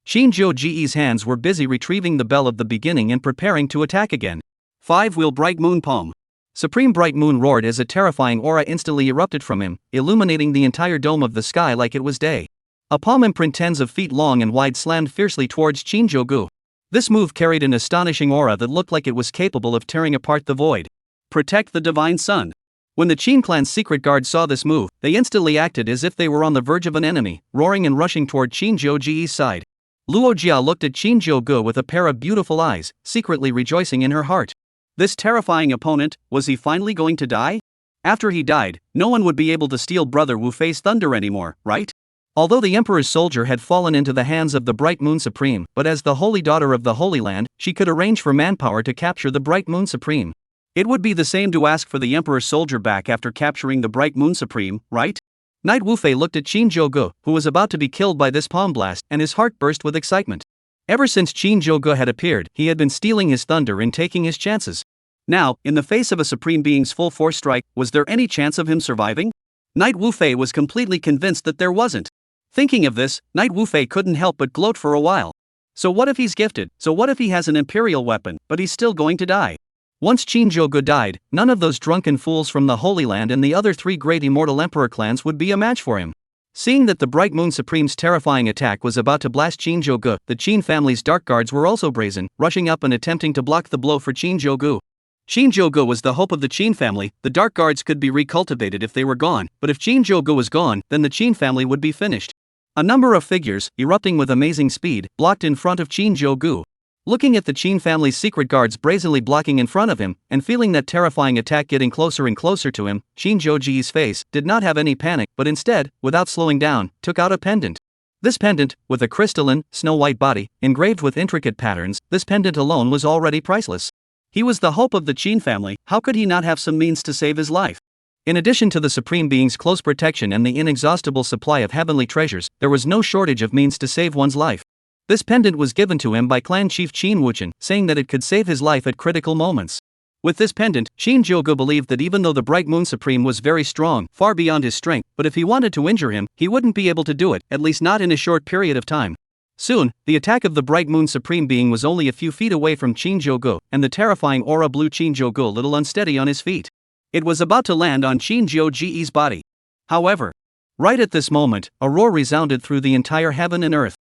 Shinjogo's hands were busy retrieving the Bell of the Beginning and preparing to attack again. 5-wheel Bright Moon Palm. Supreme Bright Moon roared as a terrifying aura instantly erupted from him, illuminating the entire dome of the sky like it was day. A palm imprint tens of feet long and wide slammed fiercely towards Shinjogo. This move carried an astonishing aura that looked like it was capable of tearing apart the void. Protect the Divine Sun. When the Qing clan's secret guard saw this move, they instantly acted as if they were on the verge of an enemy, roaring and rushing toward Shinjogo's side. Luo Jia looked at Shinjogo with a pair of beautiful eyes, secretly rejoicing in her heart. This terrifying opponent, was he finally going to die? After he died, no one would be able to steal Brother Wu Fei's thunder anymore, right? Although the Emperor's soldier had fallen into the hands of the Bright Moon Supreme, but as the Holy Daughter of the Holy Land, she could arrange for manpower to capture the Bright Moon Supreme. It would be the same to ask for the Emperor's soldier back after capturing the Bright Moon Supreme, right? Knight Wufei looked at Shinjogo, who was about to be killed by this palm blast, and his heart burst with excitement. Ever since Shinjogo had appeared, he had been stealing his thunder and taking his chances. Now, in the face of a Supreme Being's full force strike, was there any chance of him surviving? Knight Wufei was completely convinced that there wasn't. Thinking of this, Knight Wufei couldn't help but gloat for a while. So what if he's gifted? So what if he has an imperial weapon, but he's still going to die? Once Shinjogo died, none of those drunken fools from the Holy Land and the other 3 great immortal emperor clans would be a match for him. Seeing that the Bright Moon Supreme's terrifying attack was about to blast Shinjogo, the Qin family's dark guards were also brazen, rushing up and attempting to block the blow for Shinjogo. Shinjogo was the hope of the Qin family. The dark guards could be recultivated if they were gone, but if Shinjogo was gone, then the Qin family would be finished. A number of figures, erupting with amazing speed, blocked in front of Shinjogo. Looking at the Qin family's secret guards brazenly blocking in front of him, and feeling that terrifying attack getting closer and closer to him, Shinjoji's face did not have any panic, but instead, without slowing down, took out a pendant. This pendant, with a crystalline, snow-white body, engraved with intricate patterns, this pendant alone was already priceless. He was the hope of the Qin family. How could he not have some means to save his life? In addition to the Supreme Being's close protection and the inexhaustible supply of heavenly treasures, there was no shortage of means to save one's life. This pendant was given to him by clan chief Qin Wuchen, saying that it could save his life at critical moments. With this pendant, Shinjogo believed that even though the Bright Moon Supreme was very strong, far beyond his strength, but if he wanted to injure him, he wouldn't be able to do it, at least not in a short period of time. Soon, the attack of the Bright Moon Supreme Being was only a few feet away from Shinjogo, and the terrifying aura blew Shinjogo a little unsteady on his feet. It was about to land on Shinjoji's body. However, right at this moment, a roar resounded through the entire heaven and earth.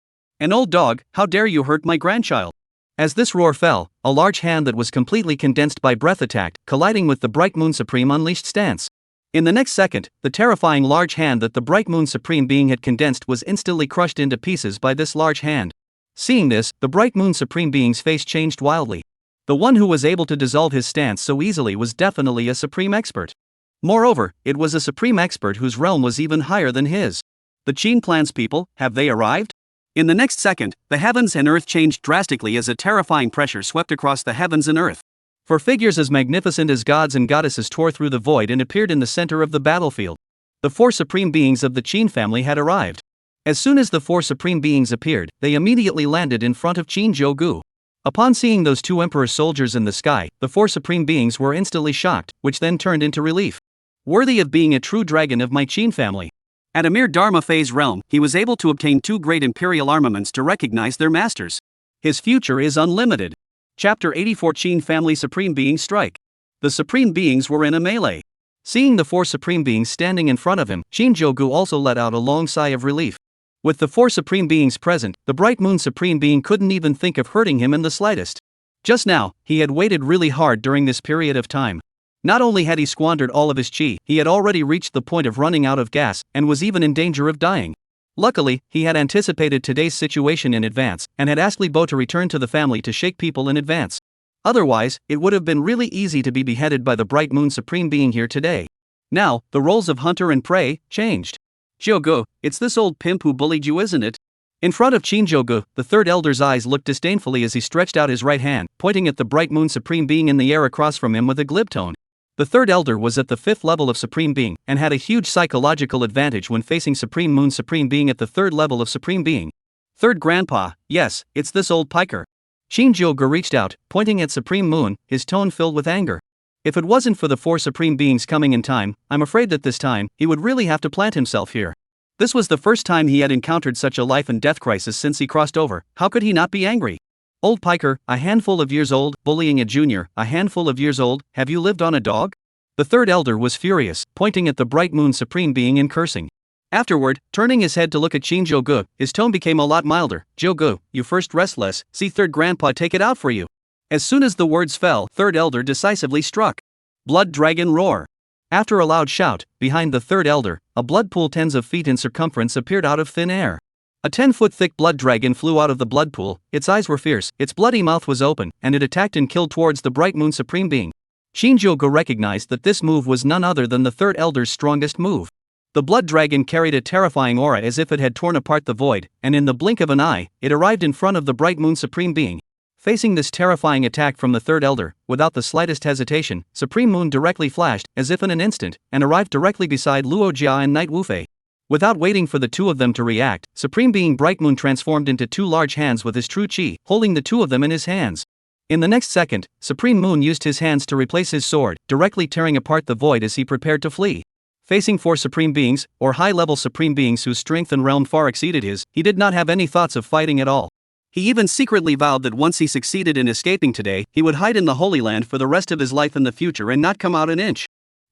"An old dog, how dare you hurt my grandchild?" As this roar fell, a large hand that was completely condensed by breath attacked, colliding with the Bright Moon Supreme unleashed stance. In the next second, the terrifying large hand that the Bright Moon Supreme Being had condensed was instantly crushed into pieces by this large hand. Seeing this, the Bright Moon Supreme Being's face changed wildly. The one who was able to dissolve his stance so easily was definitely a supreme expert. Moreover, it was a supreme expert whose realm was even higher than his. The Qin clan's people, have they arrived? In the next second, the heavens and earth changed drastically as a terrifying pressure swept across the heavens and earth. For figures as magnificent as gods and goddesses tore through the void and appeared in the center of the battlefield. The 4 supreme beings of the Qin family had arrived. As soon as the 4 supreme beings appeared, they immediately landed in front of Shinjogo. Upon seeing those 2 emperor soldiers in the sky, the 4 supreme beings were instantly shocked, which then turned into relief. Worthy of being a true dragon of my Qin family. At a mere Dharma phase realm, he was able to obtain 2 great imperial armaments to recognize their masters. His future is unlimited. Chapter 84 Qin Family Supreme Being Strike. The supreme beings were in a melee. Seeing the 4 supreme beings standing in front of him, Shinjogo also let out a long sigh of relief. With the 4 supreme beings present, the Bright Moon Supreme Being couldn't even think of hurting him in the slightest. Just now, he had waited really hard during this period of time. Not only had he squandered all of his chi, he had already reached the point of running out of gas, and was even in danger of dying. Luckily, he had anticipated today's situation in advance, and had asked Li Bo to return to the family to shake people in advance. Otherwise, it would have been really easy to be beheaded by the Bright Moon Supreme Being here today. Now, the roles of hunter and prey changed. "Jogo, it's this old pimp who bullied you, isn't it?" In front of Shinjogo, the 3rd elder's eyes looked disdainfully as he stretched out his right hand, pointing at the Bright Moon Supreme Being in the air across from him with a glib tone. The 3rd elder was at the 5th level of Supreme Being, and had a huge psychological advantage when facing Supreme Moon Supreme Being at the 3rd level of Supreme Being. "3rd Grandpa, yes, it's this old piker." Shinjogo reached out, pointing at Supreme Moon, his tone filled with anger. If it wasn't for the 4 supreme beings coming in time, I'm afraid that this time, he would really have to plant himself here. This was the first time he had encountered such a life and death crisis since he crossed over. How could he not be angry? "Old piker, a handful of years old, bullying a junior, a handful of years old, have you lived on a dog?" The 3rd elder was furious, pointing at the Bright Moon Supreme Being and cursing. Afterward, turning his head to look at Shinjogo, his tone became a lot milder. "Jogo, you first rest less, see 3rd Grandpa take it out for you." As soon as the words fell, 3rd elder decisively struck. Blood Dragon Roar. After a loud shout, behind the 3rd elder, a blood pool tens of feet in circumference appeared out of thin air. A 10-foot thick blood dragon flew out of the blood pool. Its eyes were fierce, its bloody mouth was open, and it attacked and killed towards the Bright Moon Supreme Being. Shinjogo recognized that this move was none other than the 3rd elder's strongest move. The blood dragon carried a terrifying aura as if it had torn apart the void, and in the blink of an eye, it arrived in front of the Bright Moon Supreme Being. Facing this terrifying attack from the 3rd elder, without the slightest hesitation, Supreme Moon directly flashed, as if in an instant, and arrived directly beside Luo Jia and Knight Wufei. Without waiting for the two of them to react, Supreme Being Bright Moon transformed into two large hands with his true chi, holding the two of them in his hands. In the next second, Supreme Moon used his hands to replace his sword, directly tearing apart the void as he prepared to flee. Facing four Supreme Beings, or high-level Supreme Beings whose strength and realm far exceeded his, he did not have any thoughts of fighting at all. He even secretly vowed that once he succeeded in escaping today, he would hide in the Holy Land for the rest of his life in the future and not come out an inch.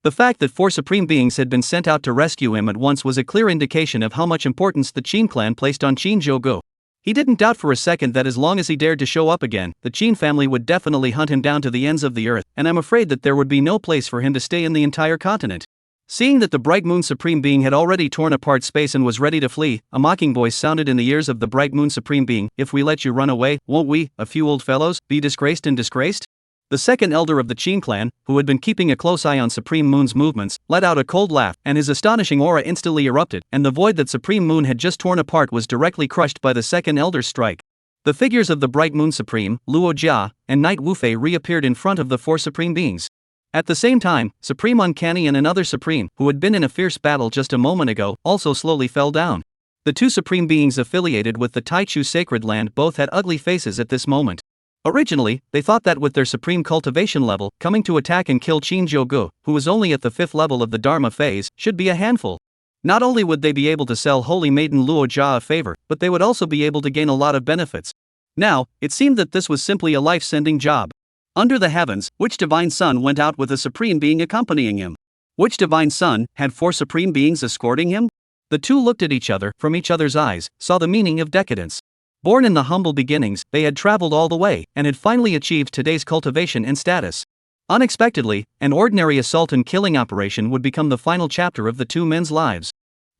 The fact that four Supreme Beings had been sent out to rescue him at once was a clear indication of how much importance the Qing clan placed on Shinjogo. He didn't doubt for a second that as long as he dared to show up again, the Qing family would definitely hunt him down to the ends of the earth, and I'm afraid that there would be no place for him to stay in the entire continent. Seeing that the Bright Moon Supreme Being had already torn apart space and was ready to flee, a mocking voice sounded in the ears of the Bright Moon Supreme Being, "If we let you run away, won't we, a few old fellows, be disgraced and disgraced?" The second elder of the Qing clan, who had been keeping a close eye on Supreme Moon's movements, let out a cold laugh, and his astonishing aura instantly erupted, and the void that Supreme Moon had just torn apart was directly crushed by the second elder's strike. The figures of the Bright Moon Supreme, Luo Jia, and Knight Wufei reappeared in front of the four Supreme Beings. At the same time, Supreme Uncanny and another Supreme, who had been in a fierce battle just a moment ago, also slowly fell down. The two Supreme Beings affiliated with the Taicho Sacred Land both had ugly faces at this moment. Originally, they thought that with their supreme cultivation level, coming to attack and kill Shinjogo, who was only at the 5th level of the Dharma phase, should be a handful. Not only would they be able to sell Holy Maiden Luo Jia a favor, but they would also be able to gain a lot of benefits. Now, it seemed that this was simply a life-sending job. Under the heavens, which divine son went out with a Supreme Being accompanying him? Which divine son had four Supreme Beings escorting him? The two looked at each other, from each other's eyes, saw the meaning of decadence. Born in the humble beginnings, they had traveled all the way, and had finally achieved today's cultivation and status. Unexpectedly, an ordinary assault and killing operation would become the final chapter of the two men's lives.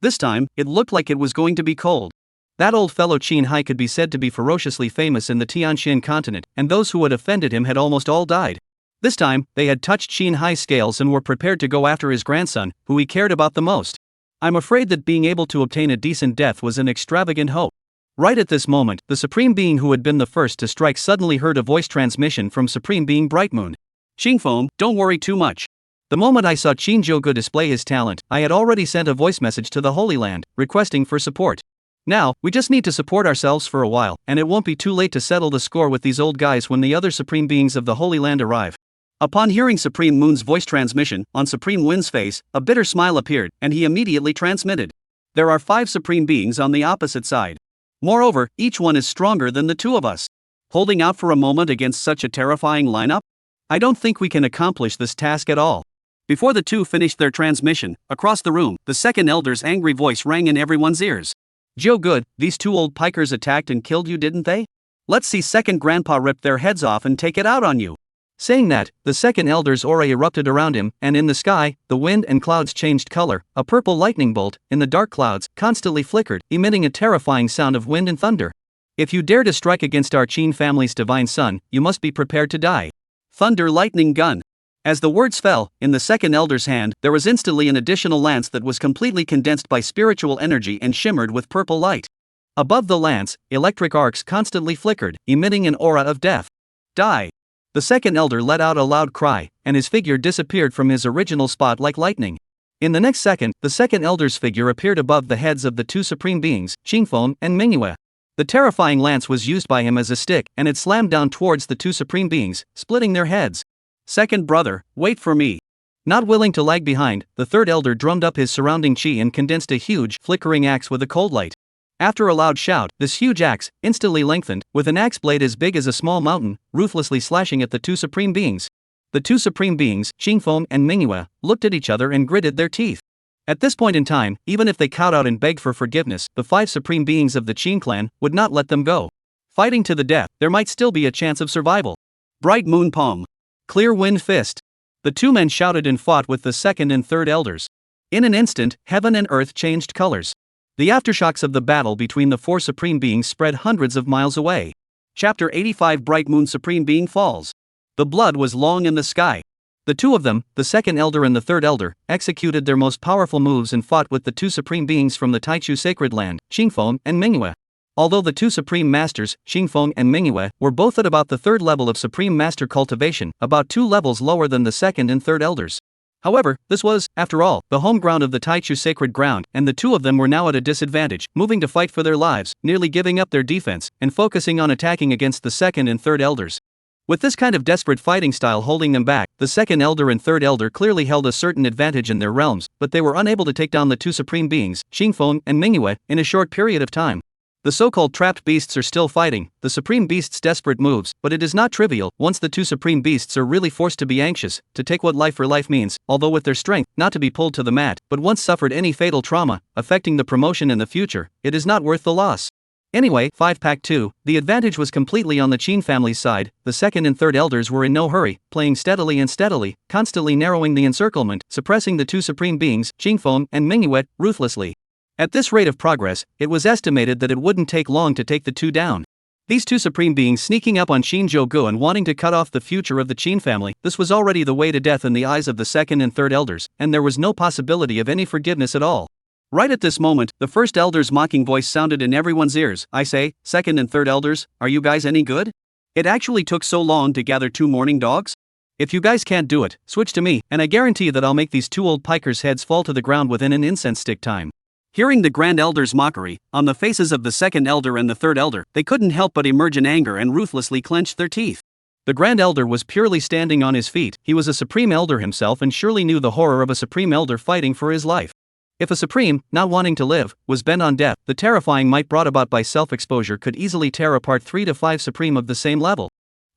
This time, it looked like it was going to be cold. That old fellow Qin Hai could be said to be ferociously famous in the Tianxian continent, and those who had offended him had almost all died. This time, they had touched Qin Hai's scales and were prepared to go after his grandson, who he cared about the most. I'm afraid that being able to obtain a decent death was an extravagant hope. Right at this moment, the Supreme Being who had been the first to strike suddenly heard a voice transmission from Supreme Being Bright Moon. "Xingfeng, don't worry too much. The moment I saw Shinjogo display his talent, I had already sent a voice message to the Holy Land, requesting for support. Now, we just need to support ourselves for a while, and it won't be too late to settle the score with these old guys when the other Supreme Beings of the Holy Land arrive." Upon hearing Supreme Moon's voice transmission, on Supreme Wind's face, a bitter smile appeared, and he immediately transmitted. "There are 5 Supreme Beings on the opposite side. Moreover, each one is stronger than the two of us. Holding out for a moment against such a terrifying lineup? I don't think we can accomplish this task at all." Before the two finished their transmission, across the room, the second elder's angry voice rang in everyone's ears. "Joe Good, these two old pikers attacked and killed you, didn't they? Let's see second grandpa rip their heads off and take it out on you." Saying that, the second elder's aura erupted around him, and in the sky, the wind and clouds changed color. A purple lightning bolt, in the dark clouds, constantly flickered, emitting a terrifying sound of wind and thunder. "If you dare to strike against our Qin family's divine son, you must be prepared to die. Thunder lightning gun." As the words fell, in the second elder's hand, there was instantly an additional lance that was completely condensed by spiritual energy and shimmered with purple light. Above the lance, electric arcs constantly flickered, emitting an aura of death. "Die." The second elder let out a loud cry, and his figure disappeared from his original spot like lightning. In the next second, the second elder's figure appeared above the heads of the two Supreme Beings, Qingfeng and Mingyue. The terrifying lance was used by him as a stick, and it slammed down towards the two Supreme Beings, splitting their heads. "Second brother, wait for me." Not willing to lag behind, the third elder drummed up his surrounding chi and condensed a huge, flickering axe with a cold light. After a loud shout, this huge axe, instantly lengthened, with an axe blade as big as a small mountain, ruthlessly slashing at the two Supreme Beings. The two Supreme Beings, Qingfeng and Mingyue, looked at each other and gritted their teeth. At this point in time, even if they kowed out and begged for forgiveness, the 5 Supreme Beings of the Qing clan would not let them go. Fighting to the death, there might still be a chance of survival. Bright Moon Palm. Clear Wind Fist. The two men shouted and fought with the second and third elders. In an instant, heaven and earth changed colors. The aftershocks of the battle between the 4 Supreme Beings spread hundreds of miles away. Chapter 85 Bright Moon Supreme Being Falls. The blood was long in the sky. The two of them, the second elder and the third elder, executed their most powerful moves and fought with the 2 Supreme Beings from the Taicho Sacred Land, Qingfeng and Mingyue. Although the 2 Supreme Masters, Qingfeng and Mingyue, were both at about the 3rd level of Supreme Master Cultivation, about 2 levels lower than the second and third elders. However, this was, after all, the home ground of the Taicho sacred ground, and the two of them were now at a disadvantage, moving to fight for their lives, nearly giving up their defense, and focusing on attacking against the second and third elders. With this kind of desperate fighting style holding them back, the second elder and third elder clearly held a certain advantage in their realms, but they were unable to take down the two supreme beings, Qingfeng and manhwa, in a short period of time. The so-called trapped beasts are still fighting, the supreme beasts' desperate moves, but it is not trivial once the two supreme beasts are really forced to be anxious, to take what life for life means, although with their strength, not to be pulled to the mat, but once suffered any fatal trauma, affecting the promotion in the future, it is not worth the loss. Anyway, 5-pack 2, the advantage was completely on the Qin family's side. The second and third elders were in no hurry, playing steadily and steadily, constantly narrowing the encirclement, suppressing the two supreme beings, Qingfeng and manhwa, ruthlessly. At this rate of progress, it was estimated that it wouldn't take long to take the two down. These two supreme beings sneaking up on Shinjogo and wanting to cut off the future of the Qin family, this was already the way to death in the eyes of the second and third elders, and there was no possibility of any forgiveness at all. Right at this moment, the first elder's mocking voice sounded in everyone's ears. I say, second and third elders, are you guys any good? It actually took so long to gather two mourning dogs? If you guys can't do it, switch to me, and I guarantee that I'll make these two old pikers' heads fall to the ground within an incense stick time. Hearing the Grand Elder's mockery, on the faces of the second elder and the third elder, they couldn't help but emerge in anger and ruthlessly clenched their teeth. The Grand Elder was purely standing on his feet. He was a Supreme Elder himself and surely knew the horror of a Supreme Elder fighting for his life. If a Supreme, not wanting to live, was bent on death, the terrifying might brought about by self-exposure could easily tear apart 3 to 5 Supreme of the same level.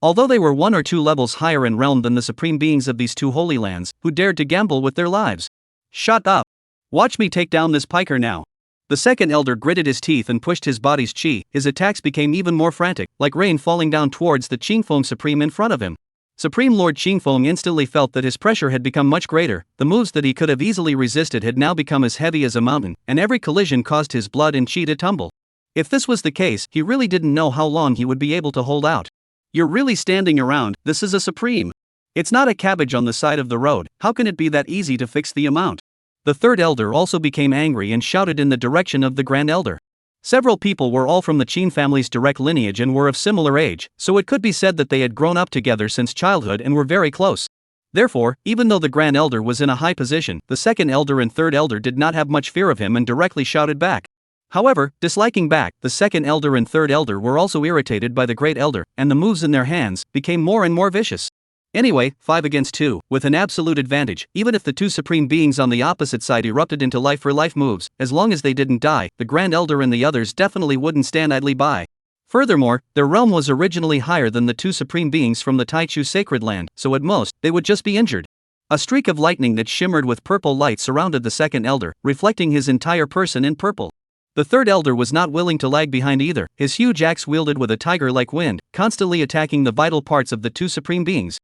Although they were 1 or 2 levels higher in realm than the Supreme beings of these two holy lands, who dared to gamble with their lives. Shut up! Watch me take down this piker now. The second elder gritted his teeth and pushed his body's chi. His attacks became even more frantic, like rain falling down towards the Qingfeng Supreme in front of him. Supreme Lord Qingfeng instantly felt that his pressure had become much greater. The moves that he could have easily resisted had now become as heavy as a mountain, and every collision caused his blood and chi to tumble. If this was the case, he really didn't know how long he would be able to hold out. You're really standing around, this is a Supreme. It's not a cabbage on the side of the road, how can it be that easy to fix the amount? The third elder also became angry and shouted in the direction of the Grand Elder. Several people were all from the Qin family's direct lineage and were of similar age, so it could be said that they had grown up together since childhood and were very close. Therefore, even though the Grand Elder was in a high position, the second elder and third elder did not have much fear of him and directly shouted back. However, disliking back, the second elder and third elder were also irritated by the great elder, and the moves in their hands became more and more vicious. Anyway, 5 against 2, with an absolute advantage, even if the two supreme beings on the opposite side erupted into life-for-life moves, as long as they didn't die, the Grand Elder and the others definitely wouldn't stand idly by. Furthermore, their realm was originally higher than the two supreme beings from the Taicho sacred land, so at most, they would just be injured. A streak of lightning that shimmered with purple light surrounded the second elder, reflecting his entire person in purple. The third elder was not willing to lag behind either, his huge axe wielded with a tiger-like wind, constantly attacking the vital parts of the two supreme beings.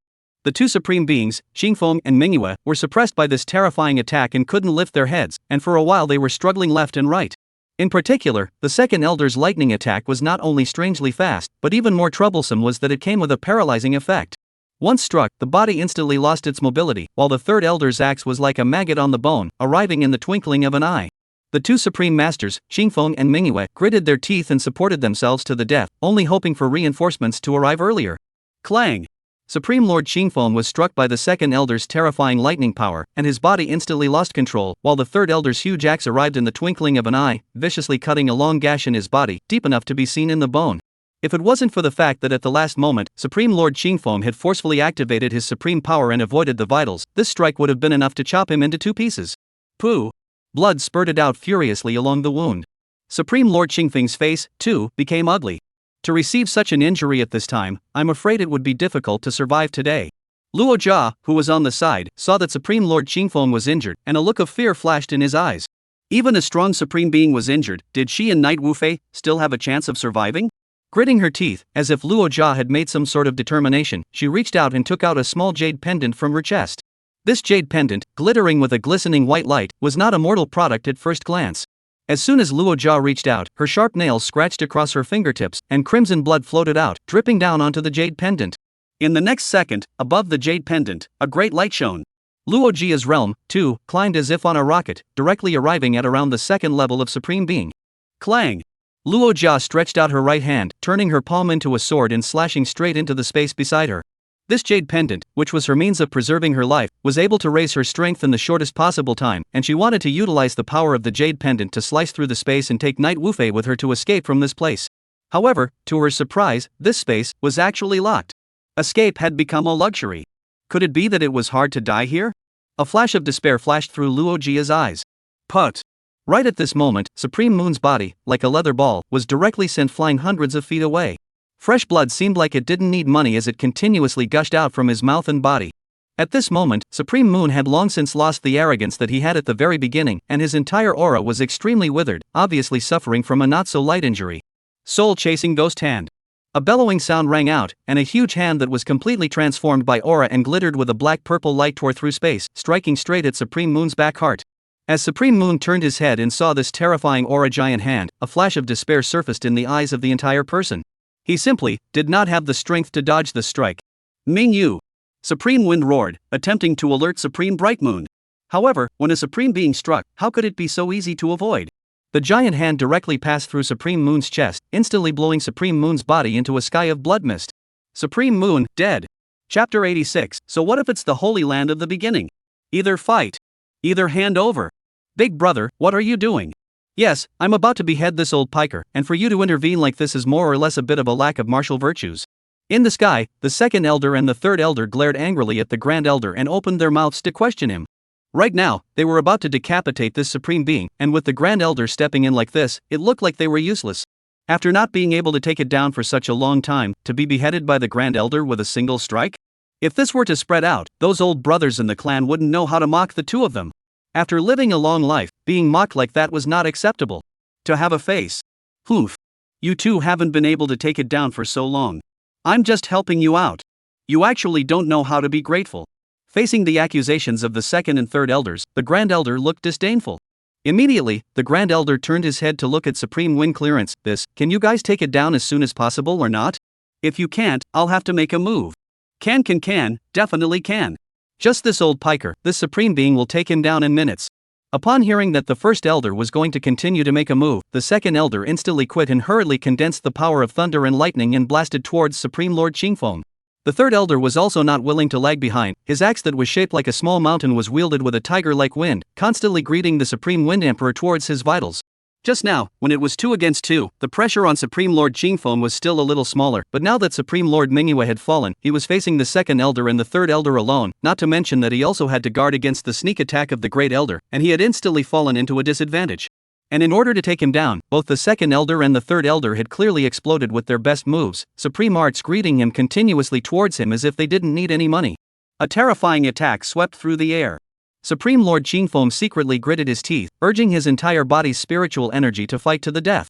The two supreme beings, Qingfeng and manhwa, were suppressed by this terrifying attack and couldn't lift their heads, and for a while they were struggling left and right. In particular, the second elder's lightning attack was not only strangely fast, but even more troublesome was that it came with a paralyzing effect. Once struck, the body instantly lost its mobility, while the third elder's axe was like a maggot on the bone, arriving in the twinkling of an eye. The two supreme masters, Qingfeng and manhwa, gritted their teeth and supported themselves to the death, only hoping for reinforcements to arrive earlier. Clang! Supreme Lord Qingfeng was struck by the second elder's terrifying lightning power, and his body instantly lost control, while the third elder's huge axe arrived in the twinkling of an eye, viciously cutting a long gash in his body, deep enough to be seen in the bone. If it wasn't for the fact that at the last moment, Supreme Lord Qingfeng had forcefully activated his supreme power and avoided the vitals, this strike would have been enough to chop him into 2 pieces. Pooh! Blood spurted out furiously along the wound. Supreme Lord Qingfeng's face, too, became ugly. To receive such an injury at this time, I'm afraid it would be difficult to survive today. Luo Jia, who was on the side, saw that Supreme Lord Qingfeng was injured, and a look of fear flashed in his eyes. Even a strong supreme being was injured, did she and Knight Wufei still have a chance of surviving? Gritting her teeth, as if Luo Jia had made some sort of determination, she reached out and took out a small jade pendant from her chest. This jade pendant, glittering with a glistening white light, was not a mortal product at first glance. As soon as Luo Jia reached out, her sharp nails scratched across her fingertips, and crimson blood floated out, dripping down onto the jade pendant. In the next second, above the jade pendant, a great light shone. Luo Jia's realm, too, climbed as if on a rocket, directly arriving at around the second level of Supreme Being. Clang! Luo Jia stretched out her right hand, turning her palm into a sword and slashing straight into the space beside her. This jade pendant, which was her means of preserving her life, was able to raise her strength in the shortest possible time, and she wanted to utilize the power of the jade pendant to slice through the space and take Night Wufei with her to escape from this place. However, to her surprise, this space was actually locked. Escape had become a luxury. Could it be that it was hard to die here? A flash of despair flashed through Luo Jia's eyes. Put! Right at this moment, Supreme Moon's body, like a leather ball, was directly sent flying hundreds of feet away. Fresh blood seemed like it didn't need money as it continuously gushed out from his mouth and body. At this moment, Supreme Moon had long since lost the arrogance that he had at the very beginning, and his entire aura was extremely withered, obviously suffering from a not-so-light injury. Soul-chasing ghost hand. A bellowing sound rang out, and a huge hand that was completely transformed by aura and glittered with a black-purple light tore through space, striking straight at Supreme Moon's back heart. As Supreme Moon turned his head and saw this terrifying aura giant hand, a flash of despair surfaced in the eyes of the entire person. He simply did not have the strength to dodge the strike. Ming Yu! Supreme Wind roared, attempting to alert Supreme Bright Moon. However, when a Supreme Being struck, how could it be so easy to avoid? The giant hand directly passed through Supreme Moon's chest, instantly blowing Supreme Moon's body into a sky of blood mist. Supreme Moon, dead. Chapter 86. So what if it's the Holy Land of the beginning? Either fight. Either hand over. Big brother, what are you doing? Yes, I'm about to behead this old piker, and for you to intervene like this is more or less a bit of a lack of martial virtues. In the sky, the second elder and the third elder glared angrily at the grand elder and opened their mouths to question him. Right now, they were about to decapitate this supreme being, and with the grand elder stepping in like this, it looked like they were useless. After not being able to take it down for such a long time, to be beheaded by the grand elder with a single strike? If this were to spread out, those old brothers in the clan wouldn't know how to mock the two of them. After living a long life, being mocked like that was not acceptable. To have a face. Oof. You two haven't been able to take it down for so long. I'm just helping you out. You actually don't know how to be grateful. Facing the accusations of the second and third elders, the grand elder looked disdainful. Immediately, the grand elder turned his head to look at Supreme Wind Clearance. Can you guys take it down as soon as possible or not? If you can't, I'll have to make a move. Can, definitely can. Just this old piker, this supreme being will take him down in minutes. Upon hearing that the first elder was going to continue to make a move, the second elder instantly quit and hurriedly condensed the power of thunder and lightning and blasted towards Supreme Lord Qingfeng. The third elder was also not willing to lag behind. His axe that was shaped like a small mountain was wielded with a tiger-like wind, constantly greeting the Supreme Wind Emperor towards his vitals. Just now, when it was 2 against 2, the pressure on Supreme Lord Qingfeng was still a little smaller, but now that Supreme Lord Mingyue had fallen, he was facing the second elder and the third elder alone, not to mention that he also had to guard against the sneak attack of the great elder, and he had instantly fallen into a disadvantage. And in order to take him down, both the second elder and the third elder had clearly exploded with their best moves, supreme arts greeting him continuously towards him as if they didn't need any money. A terrifying attack swept through the air. Supreme Lord Qingfeng secretly gritted his teeth, urging his entire body's spiritual energy to fight to the death.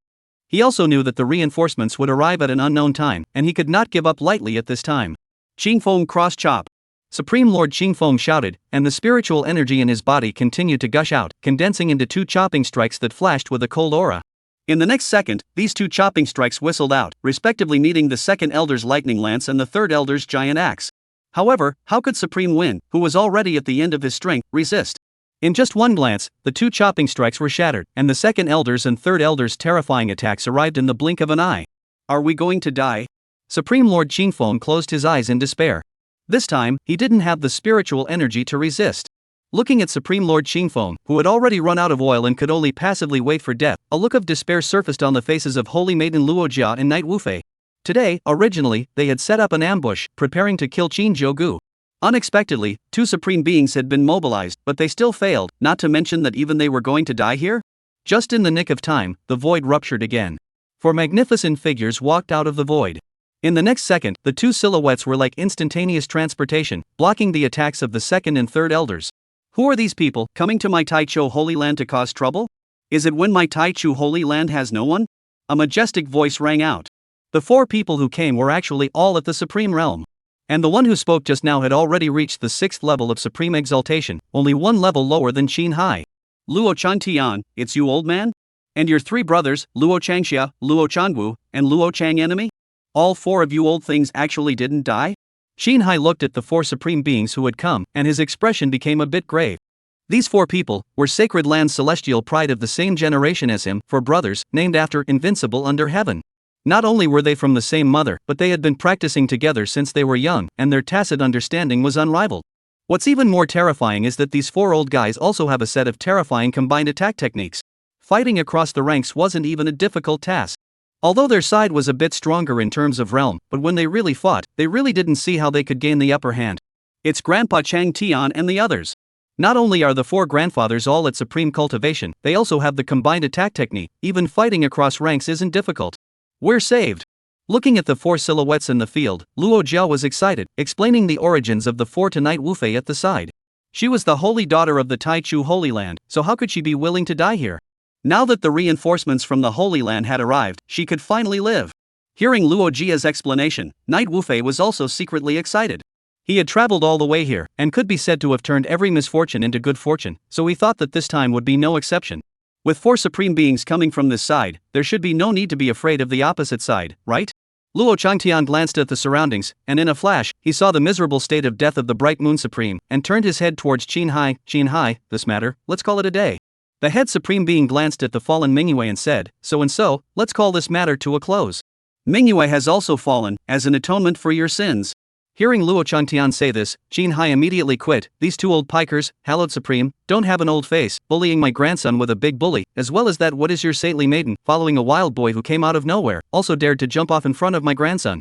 He also knew that the reinforcements would arrive at an unknown time, and he could not give up lightly at this time. Qingfeng cross-chop. Supreme Lord Qingfeng shouted, and the spiritual energy in his body continued to gush out, condensing into 2 chopping strikes that flashed with a cold aura. In the next second, these 2 chopping strikes whistled out, respectively meeting the second elder's lightning lance and the third elder's giant axe. However, how could Supreme Wind, who was already at the end of his strength, resist? In just one glance, the 2 chopping strikes were shattered, and the second elder's and third elder's terrifying attacks arrived in the blink of an eye. Are we going to die? Supreme Lord Qingfeng closed his eyes in despair. This time, he didn't have the spiritual energy to resist. Looking at Supreme Lord Qingfeng, who had already run out of oil and could only passively wait for death, a look of despair surfaced on the faces of Holy Maiden Luojia and Knight Wufei. Today, originally, they had set up an ambush, preparing to kill Shinjogo. Unexpectedly, 2 supreme beings had been mobilized, but they still failed, not to mention that even they were going to die here? Just in the nick of time, the void ruptured again. 4 magnificent figures walked out of the void. In the next second, the 2 silhouettes were like instantaneous transportation, blocking the attacks of the second and third elders. Who are these people, coming to my Taicho Holy Land to cause trouble? Is it when my Taicho Holy Land has no one? A majestic voice rang out. The 4 people who came were actually all at the Supreme Realm. And the one who spoke just now had already reached the 6th level of Supreme Exaltation, only 1 level lower than Qin Hai. Luo Changtian, it's you old man? And your 3 brothers, Luo Changxia, Luo Changwu, and Luo Chang enemy? All 4 of you old things actually didn't die? Qin Hai looked at the 4 supreme beings who had come, and his expression became a bit grave. These 4 people were Sacred Land's celestial pride of the same generation as him, 4 brothers, named after Invincible under heaven. Not only were they from the same mother, but they had been practicing together since they were young, and their tacit understanding was unrivaled. What's even more terrifying is that these 4 old guys also have a set of terrifying combined attack techniques. Fighting across the ranks wasn't even a difficult task. Although their side was a bit stronger in terms of realm, but when they really fought, they really didn't see how they could gain the upper hand. It's Grandpa Chang Tian and the others. Not only are the 4 grandfathers all at supreme cultivation, they also have the combined attack technique. Even fighting across ranks isn't difficult. We're saved. Looking at the 4 silhouettes in the field, Luo Jia was excited, explaining the origins of the 4 to Knight Wufei at the side. She was the holy daughter of the Taicho Holy Land, so how could she be willing to die here? Now that the reinforcements from the Holy Land had arrived, she could finally live. Hearing Luo Jia's explanation, Knight Wufei was also secretly excited. He had traveled all the way here, and could be said to have turned every misfortune into good fortune, so he thought that this time would be no exception. With 4 supreme beings coming from this side, there should be no need to be afraid of the opposite side, right? Luo Changtian glanced at the surroundings, and in a flash, he saw the miserable state of death of the Bright Moon Supreme, and turned his head towards Qin Hai. Qin Hai, this matter, let's call it a day. The head supreme being glanced at the fallen Mingyue and said, so, let's call this matter to a close. Mingyue has also fallen, as an atonement for your sins. Hearing Luo Changtian say this, Qin Hai immediately quit. These 2 old pikers, hallowed supreme, don't have an old face, bullying my grandson with a big bully, as well as that what is your saintly maiden, following a wild boy who came out of nowhere, also dared to jump off in front of my grandson.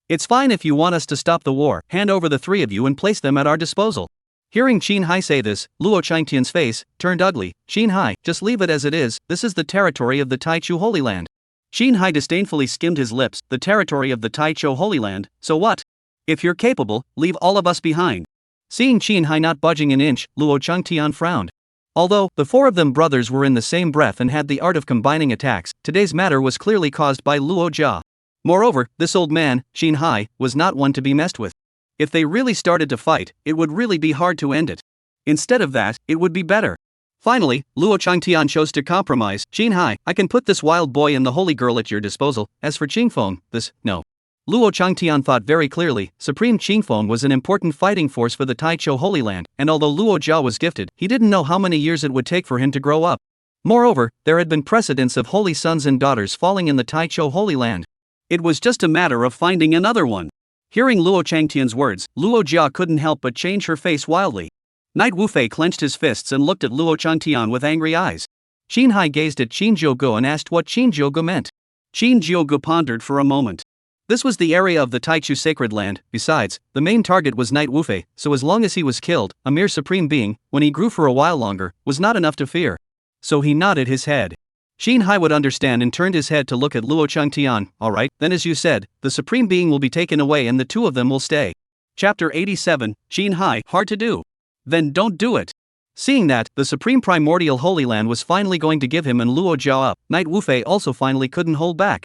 It's fine if you want us to stop the war, hand over the 3 of you and place them at our disposal. Hearing Qin Hai say this, Luo Changtian's face turned ugly. Qin Hai, just leave it as it is, this is the territory of the Taicho Holy Land. Qin Hai disdainfully skimmed his lips, the territory of the Taicho Holy Land, so what? If you're capable, leave all of us behind. Seeing Qin Hai not budging an inch, Luo Changtian frowned. Although the 4 of them brothers were in the same breath and had the art of combining attacks, today's matter was clearly caused by Luo Jia. Moreover, this old man, Qin Hai, was not one to be messed with. If they really started to fight, it would really be hard to end it. Instead of that, it would be better. Finally, Luo Changtian chose to compromise. Qin Hai, I can put this wild boy and the holy girl at your disposal. As for Qingfeng, no. Luo Changtian thought very clearly. Supreme Qingfeng was an important fighting force for the Taicho Holy Land, and although Luo Jia was gifted, he didn't know how many years it would take for him to grow up. Moreover, there had been precedents of holy sons and daughters falling in the Taicho Holy Land. It was just a matter of finding another one. Hearing Luo Changtian's words, Luo Jia couldn't help but change her face wildly. Knight Wufei clenched his fists and looked at Luo Changtian with angry eyes. Qin Hai gazed at Shinjogo and asked what Shinjogo meant. Shinjogo pondered for a moment. This was the area of the Taichu Sacred Land. Besides, the main target was Knight Wufei, so as long as he was killed, a mere supreme being, when he grew for a while longer, was not enough to fear. So he nodded his head. Qin Hai would understand and turned his head to look at Luo Changtian. Alright, then as you said, the supreme being will be taken away and the 2 of them will stay. Chapter 87, Qin Hai, hard to do. Then don't do it. Seeing that, the supreme primordial Holy Land was finally going to give him and Luo Jia up, Knight Wufei also finally couldn't hold back.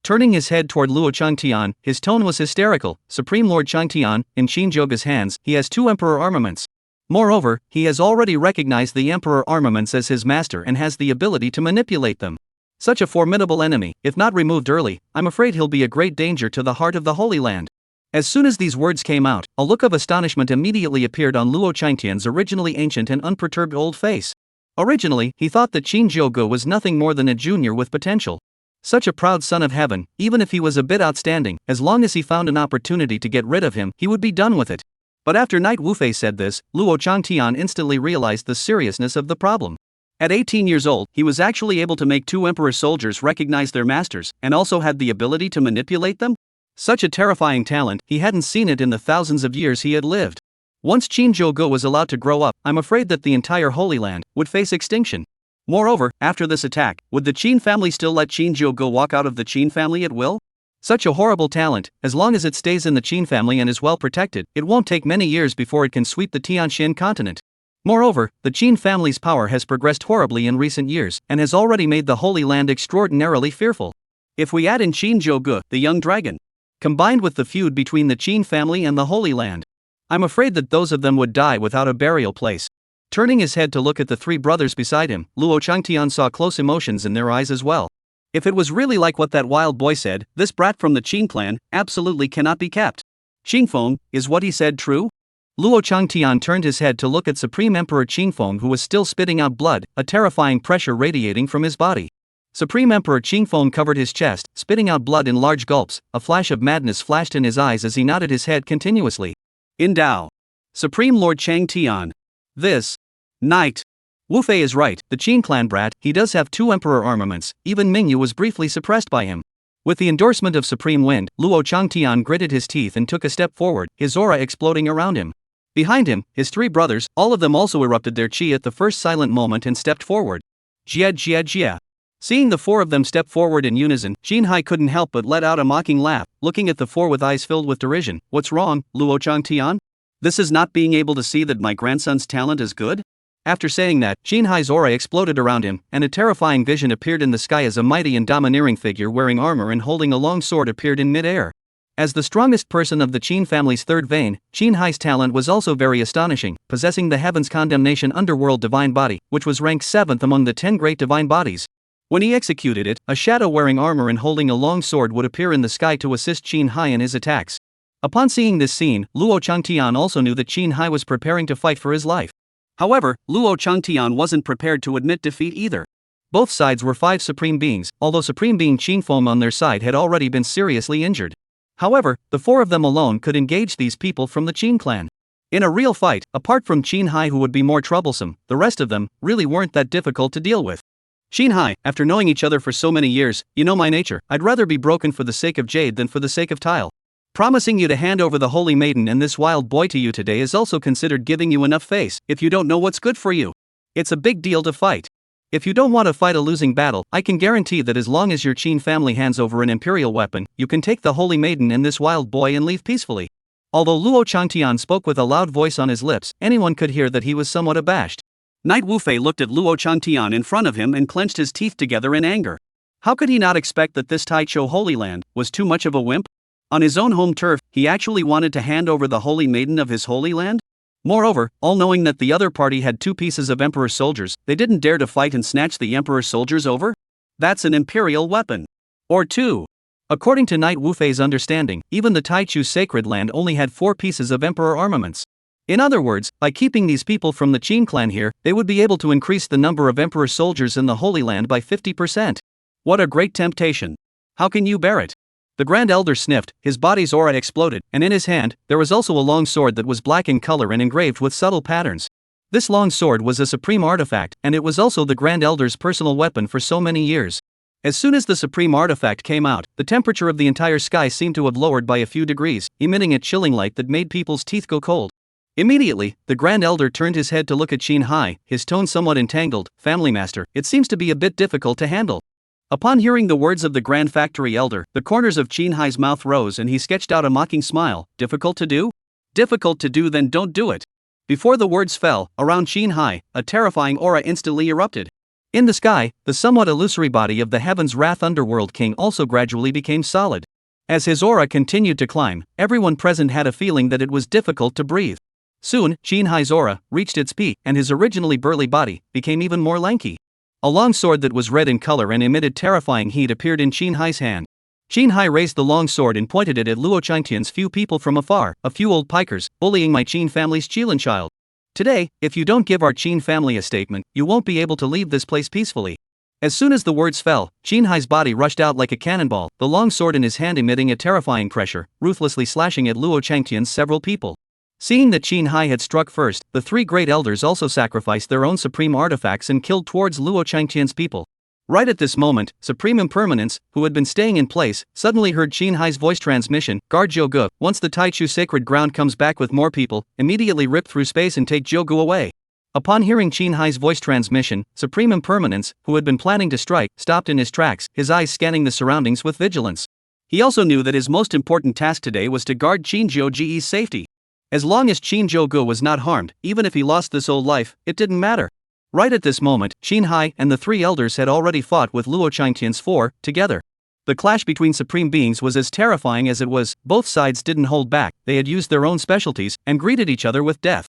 Turning his head toward Luo Changtian, his tone was hysterical. Supreme Lord Changtian, in Shinjogo's hands, he has 2 Emperor armaments. Moreover, he has already recognized the Emperor armaments as his master and has the ability to manipulate them. Such a formidable enemy, if not removed early, I'm afraid he'll be a great danger to the heart of the Holy Land. As soon as these words came out, a look of astonishment immediately appeared on Luo Changtian's originally ancient and unperturbed old face. Originally, he thought that Shinjogo was nothing more than a junior with potential. Such a proud son of heaven, even if he was a bit outstanding, as long as he found an opportunity to get rid of him, he would be done with it. But after Knight Wufei said this, Luo Changtian instantly realized the seriousness of the problem. At 18 years old, he was actually able to make 2 Emperor soldiers recognize their masters, and also had the ability to manipulate them? Such a terrifying talent, he hadn't seen it in the thousands of years he had lived. Once Shinjogo was allowed to grow up, I'm afraid that the entire Holy Land would face extinction. Moreover, after this attack, would the Qin family still let Shinjogo walk out of the Qin family at will? Such a horrible talent, as long as it stays in the Qin family and is well protected, it won't take many years before it can sweep the Tianxin continent. Moreover, the Qin family's power has progressed horribly in recent years, and has already made the Holy Land extraordinarily fearful. If we add in Shinjogo, the young dragon, combined with the feud between the Qin family and the Holy Land, I'm afraid that those of them would die without a burial place. Turning his head to look at the 3 brothers beside him, Luo Changtian saw close emotions in their eyes as well. If it was really like what that wild boy said, this brat from the Qing clan absolutely cannot be kept. Qingfeng, is what he said true? Luo Changtian turned his head to look at Supreme Emperor Qingfeng, who was still spitting out blood, a terrifying pressure radiating from his body. Supreme Emperor Qing Feng covered his chest, spitting out blood in large gulps. A flash of madness flashed in his eyes as he nodded his head continuously. In Dao. Supreme Lord Chang Tian. This night. Wu Fei is right, the Qing clan brat, he does have 2 emperor armaments. Even Mingyu was briefly suppressed by him. With the endorsement of Supreme Wind, Luo Changtian gritted his teeth and took a step forward, his aura exploding around him. Behind him, his 3 brothers, all of them also erupted their chi at the first silent moment and stepped forward. Jia Jia Jia. Seeing the 4 of them step forward in unison, Jinhai couldn't help but let out a mocking laugh, looking at the 4 with eyes filled with derision. What's wrong, Luo Changtian? This is not being able to see that my grandson's talent is good? After saying that, Jinhai's aura exploded around him, and a terrifying vision appeared in the sky as a mighty and domineering figure wearing armor and holding a long sword appeared in mid-air. As the strongest person of the Qin family's 3rd vein, Jinhai's talent was also very astonishing, possessing the Heaven's Condemnation Underworld Divine Body, which was ranked 7th among the 10 great divine bodies. When he executed it, a shadow wearing armor and holding a long sword would appear in the sky to assist Jinhai in his attacks. Upon seeing this scene, Luo Changtian also knew that Jinhai was preparing to fight for his life. However, Luo Changtian wasn't prepared to admit defeat either. Both sides were 5 supreme beings, although Supreme Being Qing Feng on their side had already been seriously injured. However, the 4 of them alone could engage these people from the Qing clan. In a real fight, apart from Jinhai who would be more troublesome, the rest of them really weren't that difficult to deal with. Jinhai, after knowing each other for so many years, you know my nature, I'd rather be broken for the sake of jade than for the sake of tile. Promising you to hand over the holy maiden and this wild boy to you today is also considered giving you enough face, if you don't know what's good for you. It's a big deal to fight. If you don't want to fight a losing battle, I can guarantee that as long as your Qin family hands over an imperial weapon, you can take the holy maiden and this wild boy and leave peacefully. Although Luo Changtian spoke with a loud voice on his lips, anyone could hear that he was somewhat abashed. Knight Wu Fei looked at Luo Changtian in front of him and clenched his teeth together in anger. How could he not expect that this Taicho Holy Land was too much of a wimp? On his own home turf, he actually wanted to hand over the holy maiden of his holy land? Moreover, all knowing that the other party had 2 pieces of Emperor soldiers, they didn't dare to fight and snatch the Emperor soldiers over? That's an imperial weapon. Or 2. According to Knight Wu Fei's understanding, even the Taichu sacred land only had 4 pieces of Emperor armaments. In other words, by keeping these people from the Qin clan here, they would be able to increase the number of Emperor soldiers in the Holy Land by 50%. What a great temptation. How can you bear it? The Grand Elder sniffed, his body's aura exploded, and in his hand, there was also a long sword that was black in color and engraved with subtle patterns. This long sword was a supreme artifact, and it was also the Grand Elder's personal weapon for so many years. As soon as the supreme artifact came out, the temperature of the entire sky seemed to have lowered by a few degrees, emitting a chilling light that made people's teeth go cold. Immediately, the Grand Elder turned his head to look at Jinhai, his tone somewhat entangled. Family Master, it seems to be a bit difficult to handle. Upon hearing the words of the Grand Factory Elder, the corners of Jinhai's mouth rose and he sketched out a mocking smile. Difficult to do? Difficult to do, then don't do it. Before the words fell, around Jinhai, a terrifying aura instantly erupted. In the sky, the somewhat illusory body of the Heaven's Wrath Underworld King also gradually became solid. As his aura continued to climb, everyone present had a feeling that it was difficult to breathe. Soon, Jinhai's aura reached its peak, and his originally burly body became even more lanky. A long sword that was red in color and emitted terrifying heat appeared in Jinhai's hand. Jinhai raised the long sword and pointed it at Luo Changtian's few people from afar, a few old pikers, bullying my Qin family's Qilin child. Today, if you don't give our Qin family a statement, you won't be able to leave this place peacefully. As soon as the words fell, Jinhai's body rushed out like a cannonball, the long sword in his hand emitting a terrifying pressure, ruthlessly slashing at Luo Changtian's several people. Seeing that Jinhai had struck first, the 3 great elders also sacrificed their own supreme artifacts and killed towards Luo Changtian's people. Right at this moment, Supreme Impermanence, who had been staying in place, suddenly heard Jinhai's voice transmission. Guard Zhougu, once the Taichu sacred ground comes back with more people, immediately rip through space and take Zhougu away. Upon hearing Jinhai's voice transmission, Supreme Impermanence, who had been planning to strike, stopped in his tracks, his eyes scanning the surroundings with vigilance. He also knew that his most important task today was to guard Shinjogo's safety. As long as Shinjogo was not harmed, even if he lost this old life, it didn't matter. Right at this moment, Jinhai and the 3 elders had already fought with Luo Changtian's 4, together. The clash between supreme beings was as terrifying as it was. Both sides didn't hold back, they had used their own specialties, and greeted each other with death.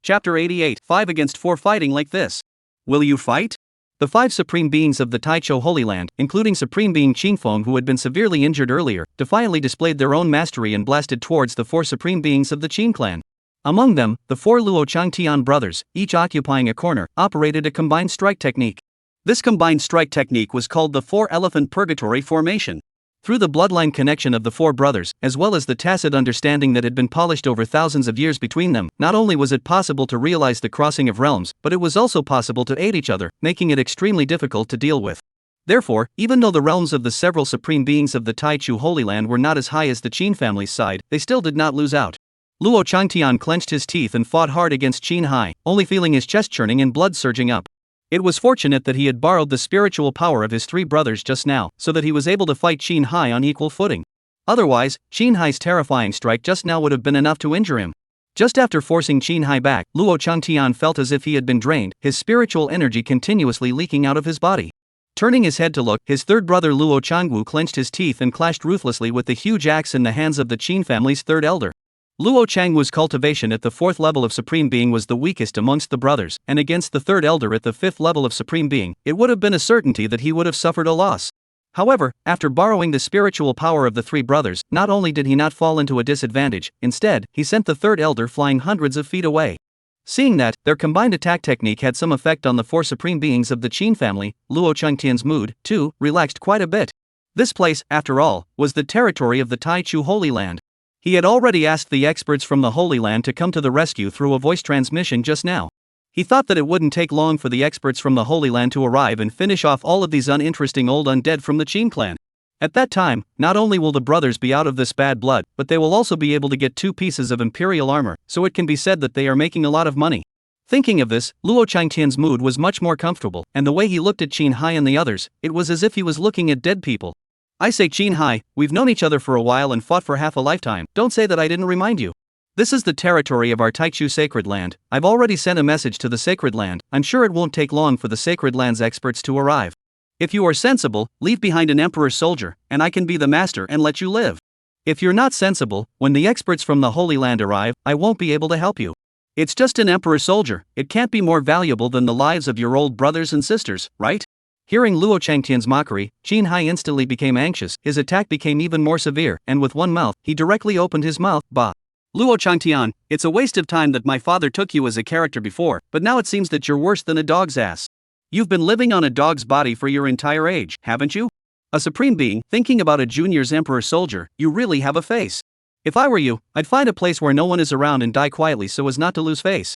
Chapter 88, 5 against 4 fighting like this. Will you fight? The 5 supreme beings of the Taicho Holy Land, including Supreme Being Qing Feng who had been severely injured earlier, defiantly displayed their own mastery and blasted towards the 4 supreme beings of the Qing clan. Among them, the 4 Luo Changtian brothers, each occupying a corner, operated a combined strike technique. This combined strike technique was called the four-elephant purgatory formation. Through the bloodline connection of the four brothers, as well as the tacit understanding that had been polished over thousands of years between them, not only was it possible to realize the crossing of realms, but it was also possible to aid each other, making it extremely difficult to deal with. Therefore, even though the realms of the several supreme beings of the Taicho Holy Land were not as high as the Qin family's side, they still did not lose out. Luo Changtian clenched his teeth and fought hard against Qin Hai, only feeling his chest churning and blood surging up. It was fortunate that he had borrowed the spiritual power of his three brothers just now, so that he was able to fight Qin Hai on equal footing. Otherwise, Qin Hai's terrifying strike just now would have been enough to injure him. Just after forcing Qin Hai back, Luo Changtian felt as if he had been drained, his spiritual energy continuously leaking out of his body. Turning his head to look, his third brother Luo Changwu clenched his teeth and clashed ruthlessly with the huge axe in the hands of the Qin family's third elder. Luo Changwu's cultivation at the fourth level of Supreme Being was the weakest amongst the brothers, and against the third elder at the fifth level of Supreme Being, it would have been a certainty that he would have suffered a loss. However, after borrowing the spiritual power of the three brothers, not only did he not fall into a disadvantage, instead, he sent the third elder flying hundreds of feet away. Seeing that, their combined attack technique had some effect on the four supreme beings of the Qin family, Luo Changtian's mood, too, relaxed quite a bit. This place, after all, was the territory of the Taicho Holy Land. He had already asked the experts from the Holy Land to come to the rescue through a voice transmission just now. He thought that it wouldn't take long for the experts from the Holy Land to arrive and finish off all of these uninteresting old undead from the Qin clan. At that time, not only will the brothers be out of this bad blood, but they will also be able to get 2 pieces of imperial armor, so it can be said that they are making a lot of money. Thinking of this, Luo Changtian's mood was much more comfortable, and the way he looked at Qin Hai and the others, it was as if he was looking at dead people. I say Qin Hai, we've known each other for a while and fought for half a lifetime, don't say that I didn't remind you. This is the territory of our Taicho Sacred Land. I've already sent a message to the Sacred Land. I'm sure it won't take long for the Sacred Land's experts to arrive. If you are sensible, leave behind an emperor's soldier, and I can be the master and let you live. If you're not sensible, when the experts from the Holy Land arrive, I won't be able to help you. It's just an emperor's soldier, it can't be more valuable than the lives of your old brothers and sisters, right? Hearing Luo Changtian's mockery, Qin Hai instantly became anxious, his attack became even more severe, and with one mouth, he directly opened his mouth, bah. Luo Changtian, it's a waste of time that my father took you as a character before, but now it seems that you're worse than a dog's ass. You've been living on a dog's body for your entire age, haven't you? A supreme being, thinking about a junior's emperor soldier, you really have a face. If I were you, I'd find a place where no one is around and die quietly so as not to lose face.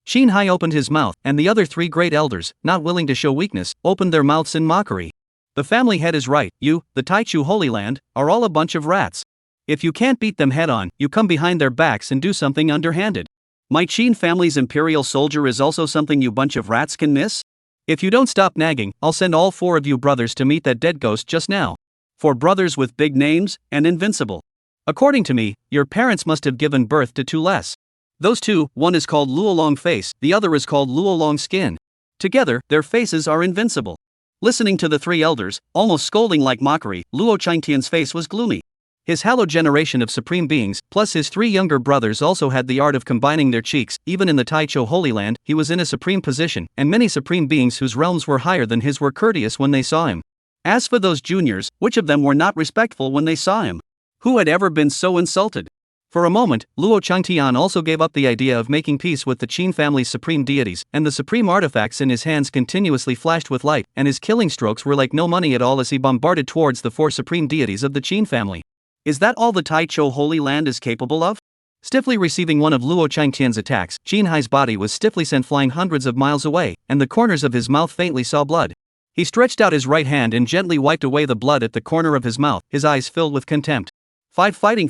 Qin Hai opened his mouth, and the other 3 great elders, not willing to show weakness, opened their mouths in mockery. The family head is right, you, the Taicho Holy Land, are all a bunch of rats. If you can't beat them head on, you come behind their backs and do something underhanded. My Qin family's imperial soldier is also something you bunch of rats can miss? If you don't stop nagging, I'll send all 4 of you brothers to meet that dead ghost just now. 4 brothers with big names, and invincible. According to me, your parents must have given birth to 2 less. Those 2, one is called Luo Long Face, the other is called Luo Long Skin. Together, their faces are invincible. Listening to the 3 elders, almost scolding like mockery, Luo Changtian's face was gloomy. His hallowed generation of supreme beings, plus his 3 younger brothers also had the art of combining their cheeks. Even in the Taicho Holy Land, he was in a supreme position, and many supreme beings whose realms were higher than his were courteous when they saw him. As for those juniors, which of them were not respectful when they saw him? Who had ever been so insulted? For a moment, Luo Changtian also gave up the idea of making peace with the Qin family's supreme deities, and the supreme artifacts in his hands continuously flashed with light, and his killing strokes were like no money at all as he bombarded towards the 4 supreme deities of the Qin family. Is that all the Taicho Holy Land is capable of? Stiffly receiving one of Luo Changtian's attacks, Qin Hai's body was stiffly sent flying hundreds of miles away, and the corners of his mouth faintly saw blood. He stretched out his right hand and gently wiped away the blood at the corner of his mouth, his eyes filled with contempt. Fighting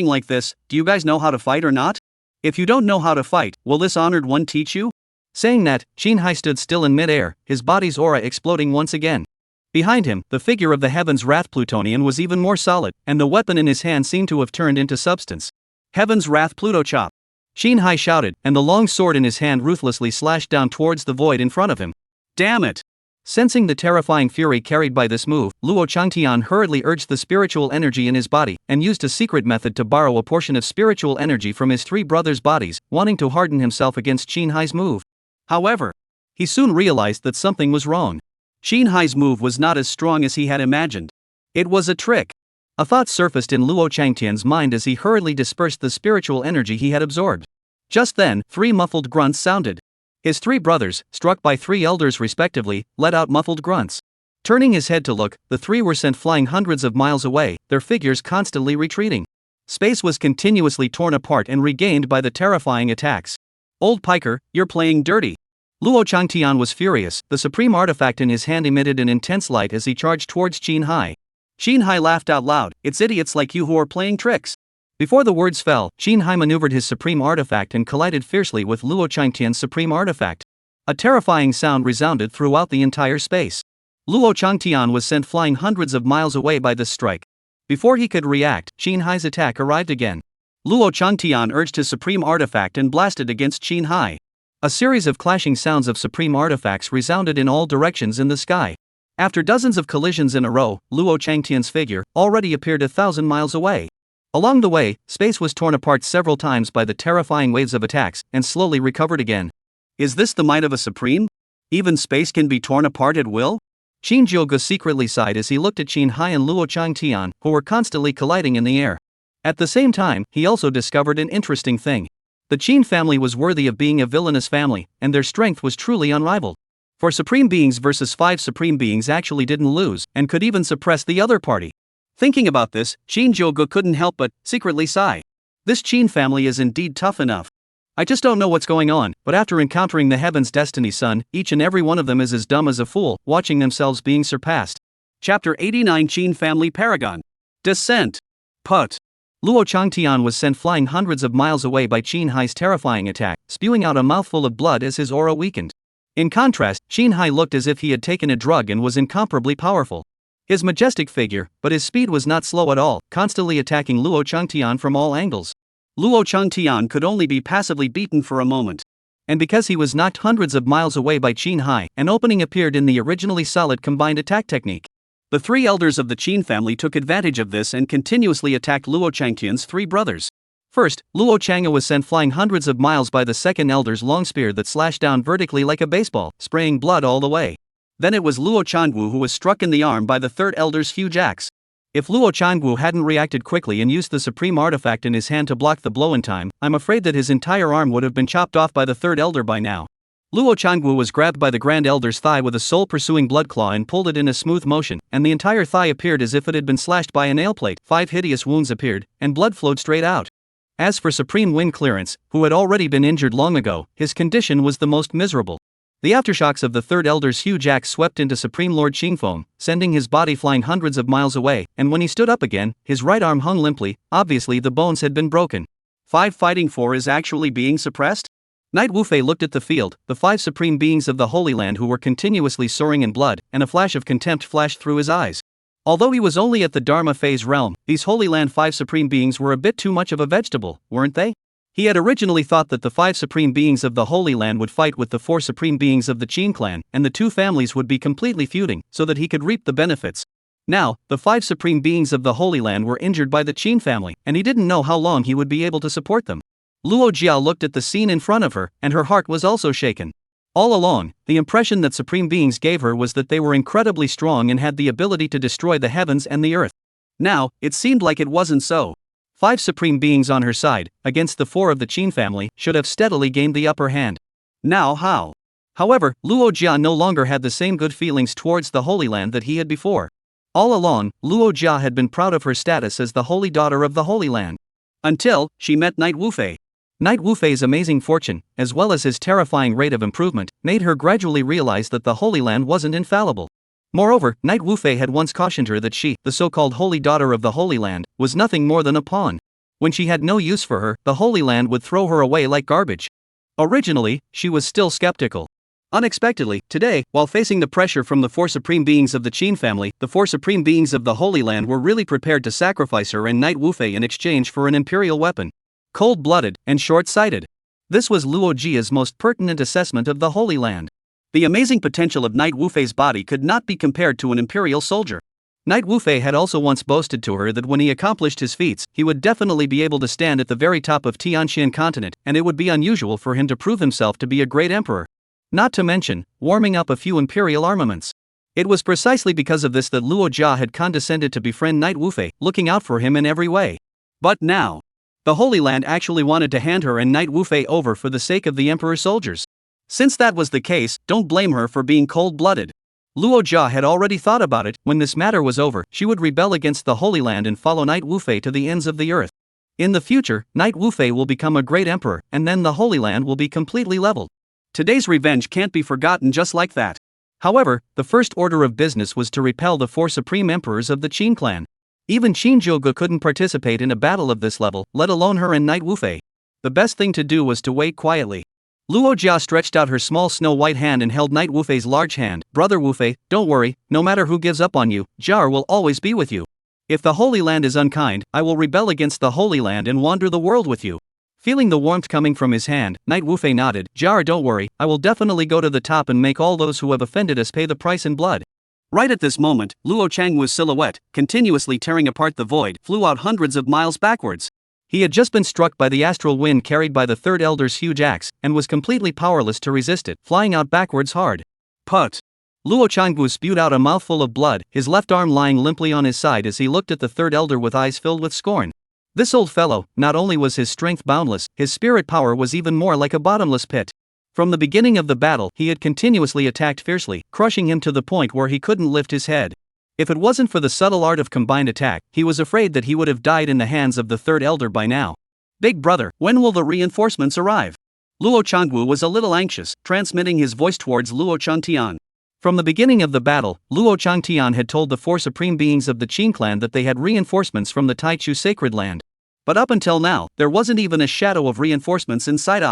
like this, do you guys know how to fight or not? If you don't know how to fight, will this honored one teach you? Saying that, Qin Hai stood still in mid-air, his body's aura exploding once again. Behind him, the figure of the Heaven's Wrath Plutonian was even more solid, and the weapon in his hand seemed to have turned into substance. Heaven's Wrath Pluto Chop! Qin Hai shouted, and the long sword in his hand ruthlessly slashed down towards the void in front of him. Damn it! Sensing the terrifying fury carried by this move, Luo Changtian hurriedly urged the spiritual energy in his body, and used a secret method to borrow a portion of spiritual energy from his 3 brothers' bodies, wanting to harden himself against Qin Hai's move. However, he soon realized that something was wrong. Qin Hai's move was not as strong as he had imagined. It was a trick. A thought surfaced in Luo Changtian's mind as he hurriedly dispersed the spiritual energy he had absorbed. Just then, 3 muffled grunts sounded. His three brothers, struck by three elders respectively, let out muffled grunts. Turning his head to look, the three were sent flying hundreds of miles away, their figures constantly retreating. Space was continuously torn apart and regained by the terrifying attacks. Old piker, you're playing dirty. Luo Changtian was furious. The supreme artifact in his hand emitted an intense light as he charged towards Qin Hai. Qin Hai laughed out loud. It's idiots like you who are playing tricks. Before the words fell, Qin Hai maneuvered his supreme artifact and collided fiercely with Luo Changtian's supreme artifact. A terrifying sound resounded throughout the entire space. Luo Changtian was sent flying hundreds of miles away by this strike. Before he could react, Qin Hai's attack arrived again. Luo Changtian urged his supreme artifact and blasted against Qin Hai. A series of clashing sounds of supreme artifacts resounded in all directions in the sky. After dozens of collisions in a row, Luo Changtian's figure already appeared 1,000 miles away. Along the way, space was torn apart several times by the terrifying waves of attacks, and slowly recovered again. Is this the might of a supreme? Even space can be torn apart at will? Shinjogo secretly sighed as he looked at Qin Hai and Luo Changtian, who were constantly colliding in the air. At the same time, he also discovered an interesting thing. The Qin family was worthy of being a villainous family, and their strength was truly unrivaled. 4 supreme beings versus 5 supreme beings actually didn't lose, and could even suppress the other party. Thinking about this, Shinjogo couldn't help but secretly sigh. This Qin family is indeed tough enough. I just don't know what's going on, but after encountering the Heaven's Destiny Sun, each and every one of them is as dumb as a fool, watching themselves being surpassed. Chapter 89 Qin Family Paragon. Descent. Put. Luo Changtian was sent flying hundreds of miles away by Qin Hai's terrifying attack, spewing out a mouthful of blood as his aura weakened. In contrast, Qin Hai looked as if he had taken a drug and was incomparably powerful. His majestic figure, but his speed was not slow at all, constantly attacking Luo Changtian from all angles. Luo Changtian could only be passively beaten for a moment. And because he was knocked hundreds of miles away by Qin Hai, an opening appeared in the originally solid combined attack technique. The 3 elders of the Qin family took advantage of this and continuously attacked Luo Changtian's 3 brothers. First, Luo Chang'e was sent flying hundreds of miles by the second elder's long spear that slashed down vertically like a baseball, spraying blood all the way. Then it was Luo Changwu who was struck in the arm by the third elder's huge axe. If Luo Changwu hadn't reacted quickly and used the supreme artifact in his hand to block the blow in time, I'm afraid that his entire arm would have been chopped off by the third elder by now. Luo Changwu was grabbed by the Grand Elder's thigh with a soul-pursuing blood claw and pulled it in a smooth motion, and the entire thigh appeared as if it had been slashed by a nail plate. 5 hideous wounds appeared, and blood flowed straight out. As for Supreme Wind Clearance, who had already been injured long ago, his condition was the most miserable. The aftershocks of the third elder's huge axe swept into Supreme Lord Qingfeng, sending his body flying hundreds of miles away, and when he stood up again, his right arm hung limply. Obviously the bones had been broken. 5 fighting 4 is actually being suppressed? Knight Wufei looked at the field, the 5 supreme beings of the Holy Land who were continuously soaring in blood, and a flash of contempt flashed through his eyes. Although he was only at the Dharma phase realm, these Holy Land 5 supreme beings were a bit too much of a vegetable, weren't they? He had originally thought that the 5 supreme beings of the Holy Land would fight with the 4 supreme beings of the Qin clan, and the 2 families would be completely feuding, so that he could reap the benefits. Now, the 5 supreme beings of the Holy Land were injured by the Qin family, and he didn't know how long he would be able to support them. Luo Jia looked at the scene in front of her, and her heart was also shaken. All along, the impression that supreme beings gave her was that they were incredibly strong and had the ability to destroy the heavens and the earth. Now, it seemed like it wasn't so. 5 supreme beings on her side, against the 4 of the Qin family, should have steadily gained the upper hand. Now how? However, Luo Jia no longer had the same good feelings towards the Holy Land that he had before. All along, Luo Jia had been proud of her status as the holy daughter of the Holy Land. Until she met Knight Wufei. Knight Wufei's amazing fortune, as well as his terrifying rate of improvement, made her gradually realize that the Holy Land wasn't infallible. Moreover, Knight Wufei had once cautioned her that she, the so-called holy daughter of the Holy Land, was nothing more than a pawn. When she had no use for her, the Holy Land would throw her away like garbage. Originally, she was still skeptical. Unexpectedly, today, while facing the pressure from the 4 supreme beings of the Qin family, the 4 supreme beings of the Holy Land were really prepared to sacrifice her and Knight Wufei in exchange for an imperial weapon. Cold-blooded and short-sighted. This was Luo Jia's most pertinent assessment of the Holy Land. The amazing potential of Knight Wufei's body could not be compared to an imperial soldier. Knight Wufei had also once boasted to her that when he accomplished his feats, he would definitely be able to stand at the very top of Tianxian continent, and it would be unusual for him to prove himself to be a great emperor. Not to mention, warming up a few imperial armaments. It was precisely because of this that Luo Jia had condescended to befriend Knight Wufei, looking out for him in every way. But now, the Holy Land actually wanted to hand her and Knight Wufei over for the sake of the emperor's soldiers. Since that was the case, don't blame her for being cold-blooded. Luo Jia had already thought about it. When this matter was over, she would rebel against the Holy Land and follow Knight Wufei to the ends of the earth. In the future, Knight Wufei will become a great emperor, and then the Holy Land will be completely leveled. Today's revenge can't be forgotten just like that. However, the first order of business was to repel the 4 supreme emperors of the Qing clan. Even Shinjogo couldn't participate in a battle of this level, let alone her and Knight Wufei. The best thing to do was to wait quietly. Luo Jia stretched out her small snow-white hand and held Knight Wufei's large hand. Brother Wufei, don't worry, no matter who gives up on you, Jar will always be with you. If the Holy Land is unkind, I will rebel against the Holy Land and wander the world with you. Feeling the warmth coming from his hand, Knight Wufei nodded. Jar, don't worry, I will definitely go to the top and make all those who have offended us pay the price in blood. Right at this moment, Luo Changwu's silhouette, continuously tearing apart the void, flew out hundreds of miles backwards. He had just been struck by the astral wind carried by the third elder's huge axe, and was completely powerless to resist it, flying out backwards hard. Put! Luo Changwu spewed out a mouthful of blood, his left arm lying limply on his side as he looked at the third elder with eyes filled with scorn. This old fellow, not only was his strength boundless, his spirit power was even more like a bottomless pit. From the beginning of the battle, he had continuously attacked fiercely, crushing him to the point where he couldn't lift his head. If it wasn't for the subtle art of combined attack, he was afraid that he would have died in the hands of the third elder by now. Big brother, when will the reinforcements arrive? Luo Changwu was a little anxious, transmitting his voice towards Luo Changtian. From the beginning of the battle, Luo Changtian had told the 4 supreme beings of the Qing clan that they had reinforcements from the Taicho Sacred Land. But up until now, there wasn't even a shadow of reinforcements in sight.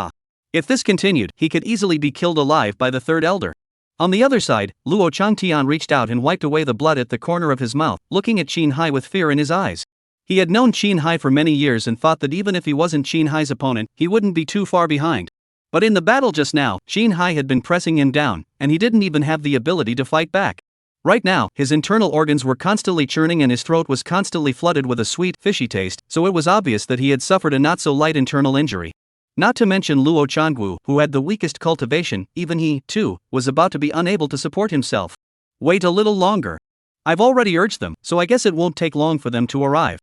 If this continued, he could easily be killed alive by the third elder. On the other side, Luo Changtian reached out and wiped away the blood at the corner of his mouth, looking at Qin Hai with fear in his eyes. He had known Qin Hai for many years and thought that even if he wasn't Qin Hai's opponent, he wouldn't be too far behind. But in the battle just now, Qin Hai had been pressing him down, and he didn't even have the ability to fight back. Right now, his internal organs were constantly churning and his throat was constantly flooded with a sweet, fishy taste, so it was obvious that he had suffered a not-so-light internal injury. Not to mention Luo Changwu, who had the weakest cultivation, even he, too, was about to be unable to support himself. Wait a little longer. I've already urged them, so I guess it won't take long for them to arrive.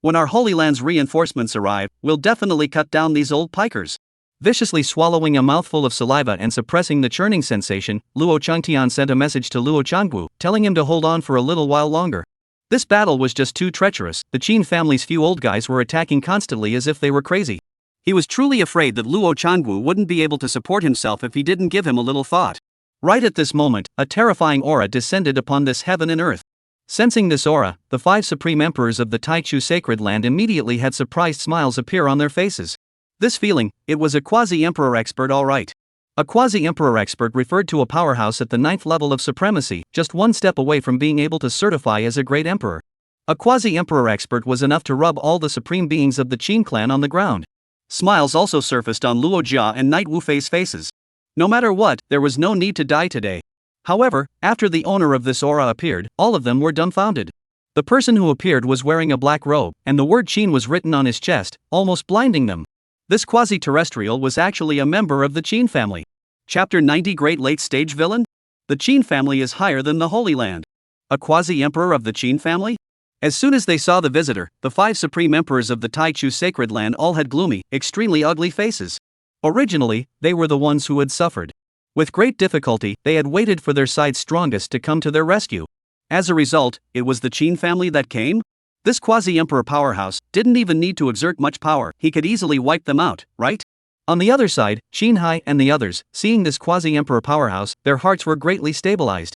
When our Holy Land's reinforcements arrive, we'll definitely cut down these old pikers. Viciously swallowing a mouthful of saliva and suppressing the churning sensation, Luo Changtian sent a message to Luo Changwu, telling him to hold on for a little while longer. This battle was just too treacherous. The Qin family's few old guys were attacking constantly as if they were crazy. He was truly afraid that Luo Changwu wouldn't be able to support himself if he didn't give him a little thought. Right at this moment, a terrifying aura descended upon this heaven and earth. Sensing this aura, the 5 supreme emperors of the Taicho Sacred Land immediately had surprised smiles appear on their faces. This feeling, it was a Quasi-Emperor expert all right. A Quasi-Emperor expert referred to a powerhouse at the 9th level of supremacy, just one step away from being able to certify as a great emperor. A Quasi-Emperor expert was enough to rub all the supreme beings of the Qing clan on the ground. Smiles also surfaced on Luo Jia and Knight Wufei's faces. No matter what, there was no need to die today. However, after the owner of this aura appeared, all of them were dumbfounded. The person who appeared was wearing a black robe, and the word Qin was written on his chest, almost blinding them. This quasi-terrestrial was actually a member of the Qin family. Chapter 90 Great Late-Stage Villain? The Qin family is higher than the Holy Land. A quasi-emperor of the Qin family? As soon as they saw the visitor, the 5 supreme emperors of the Taicho Sacred Land all had gloomy, extremely ugly faces. Originally, they were the ones who had suffered. With great difficulty, they had waited for their side's strongest to come to their rescue. As a result, it was the Qin family that came? This quasi-emperor powerhouse didn't even need to exert much power, he could easily wipe them out, right? On the other side, Qin Hai and the others, seeing this quasi-emperor powerhouse, their hearts were greatly stabilized.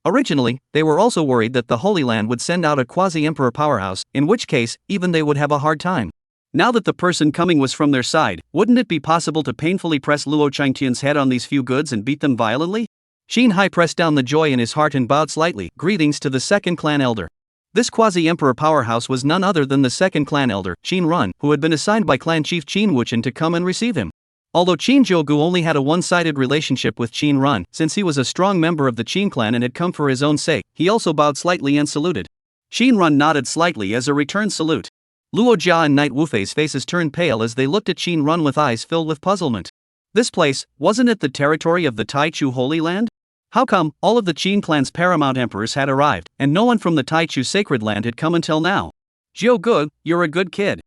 Originally, they were also worried that the Holy Land would send out a quasi-emperor powerhouse, in which case, even they would have a hard time. Now that the person coming was from their side, wouldn't it be possible to painfully press Luo Changtian's head on these few goods and beat them violently? Qin Hai pressed down the joy in his heart and bowed slightly. Greetings to the second clan elder. This quasi-emperor powerhouse was none other than the second clan elder, Qin Run, who had been assigned by clan chief Qin Wuchen to come and receive him. Although Shinjogo only had a one-sided relationship with Qin Run, since he was a strong member of the Qin clan and had come for his own sake, he also bowed slightly and saluted. Qin Run nodded slightly as a return salute. Luo Jia and Knight Wufei's faces turned pale as they looked at Qin Run with eyes filled with puzzlement. This place, wasn't it the territory of the Taicho Holy Land? How come all of the Qin clan's paramount emperors had arrived, and no one from the Taicho Sacred Land had come until now? Jiu Gu, you're a good kid.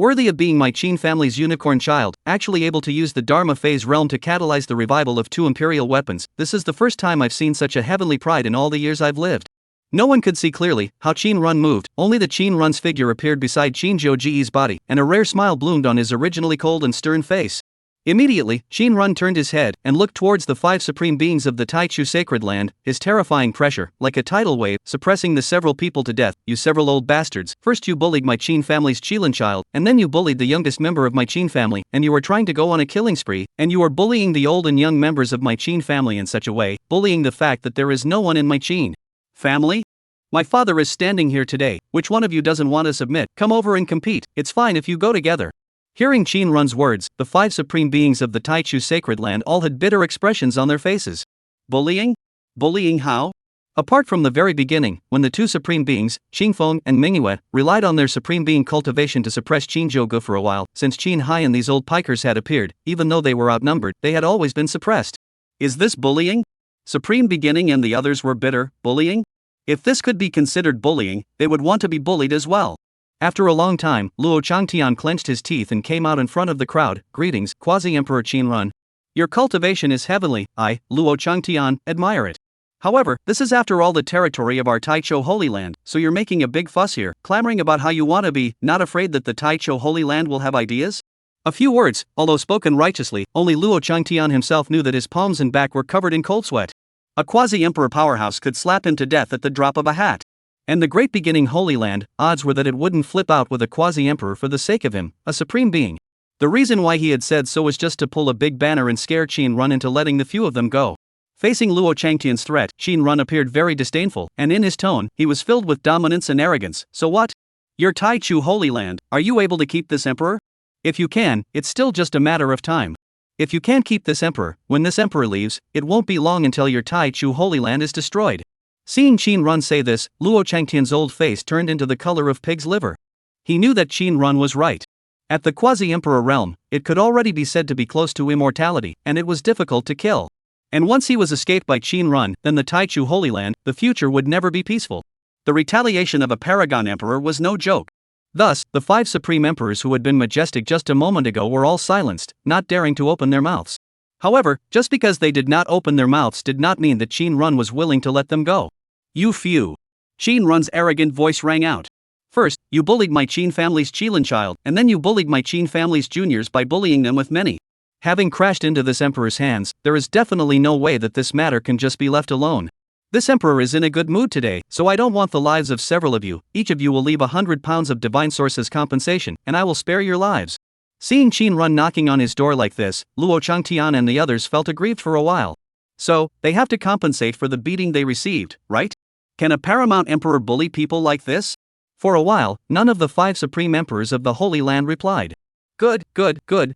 Worthy of being my Qing family's unicorn child, actually able to use the Dharma phase realm to catalyze the revival of 2 imperial weapons. This is the first time I've seen such a heavenly pride in all the years I've lived. No one could see clearly how Qin Run moved, only the Qin Run's figure appeared beside Shinjogo's body, and a rare smile bloomed on his originally cold and stern face. Immediately, Qin Run turned his head and looked towards the 5 supreme beings of the Taicho Sacred Land, his terrifying pressure, like a tidal wave, suppressing the several people to death. You several old bastards, first you bullied my Qin family's Qilin child, and then you bullied the youngest member of my Qin family, and you are trying to go on a killing spree, and you are bullying the old and young members of my Qin family in such a way, bullying the fact that there is no one in my Qin family? My father is standing here today. Which one of you doesn't want to submit? Come over and compete. It's fine if you go together. Hearing Qin Run's words, the 5 supreme beings of the Taicho Sacred Land all had bitter expressions on their faces. Bullying? Bullying how? Apart from the very beginning, when the 2 supreme beings, Qingfeng and Mingyue, relied on their supreme being cultivation to suppress Shinjogo for a while, since Qin Hai and these old pikers had appeared, even though they were outnumbered, they had always been suppressed. Is this bullying? Supreme beginning and the others were bitter, bullying? If this could be considered bullying, they would want to be bullied as well. After a long time, Luo Changtian clenched his teeth and came out in front of the crowd. Greetings, Quasi-Emperor Qin Run. Your cultivation is heavenly, I, Luo Changtian, admire it. However, this is after all the territory of our Taicho Holy Land, so you're making a big fuss here, clamoring about how you want to be, not afraid that the Taicho Holy Land will have ideas? A few words, although spoken righteously, only Luo Changtian himself knew that his palms and back were covered in cold sweat. A Quasi-Emperor powerhouse could slap him to death at the drop of a hat. And the great beginning Holy Land, odds were that it wouldn't flip out with a Quasi-Emperor for the sake of him, a supreme being. The reason why he had said so was just to pull a big banner and scare Qin Run into letting the few of them go. Facing Luo Changtian's threat, Qin Run appeared very disdainful, and in his tone, he was filled with dominance and arrogance. So what? Your Taicho Holy Land, are you able to keep this emperor? If you can, it's still just a matter of time. If you can't keep this emperor, when this emperor leaves, it won't be long until your Taicho Holy Land is destroyed. Seeing Qin Run say this, Luo Changtian's old face turned into the color of pig's liver. He knew that Qin Run was right. At the Quasi-Emperor realm, it could already be said to be close to immortality, and it was difficult to kill. And once he was escaped by Qin Run, then the Taicho Holy Land, the future would never be peaceful. The retaliation of a paragon emperor was no joke. Thus, the 5 supreme emperors who had been majestic just a moment ago were all silenced, not daring to open their mouths. However, just because they did not open their mouths did not mean that Qin Run was willing to let them go. You few. Qin Run's arrogant voice rang out. First, you bullied my Qin family's Qilin child, and then you bullied my Qin family's juniors by bullying them with many. Having crashed into this emperor's hands, there is definitely no way that this matter can just be left alone. This emperor is in a good mood today, so I don't want the lives of several of you. Each of you will leave 100 pounds of divine source as compensation, and I will spare your lives. Seeing Qin Run knocking on his door like this, Luo Changtian and the others felt aggrieved for a while. So, they have to compensate for the beating they received, right? Can a paramount emperor bully people like this? For a while, none of the 5 supreme emperors of the Holy Land replied. Good,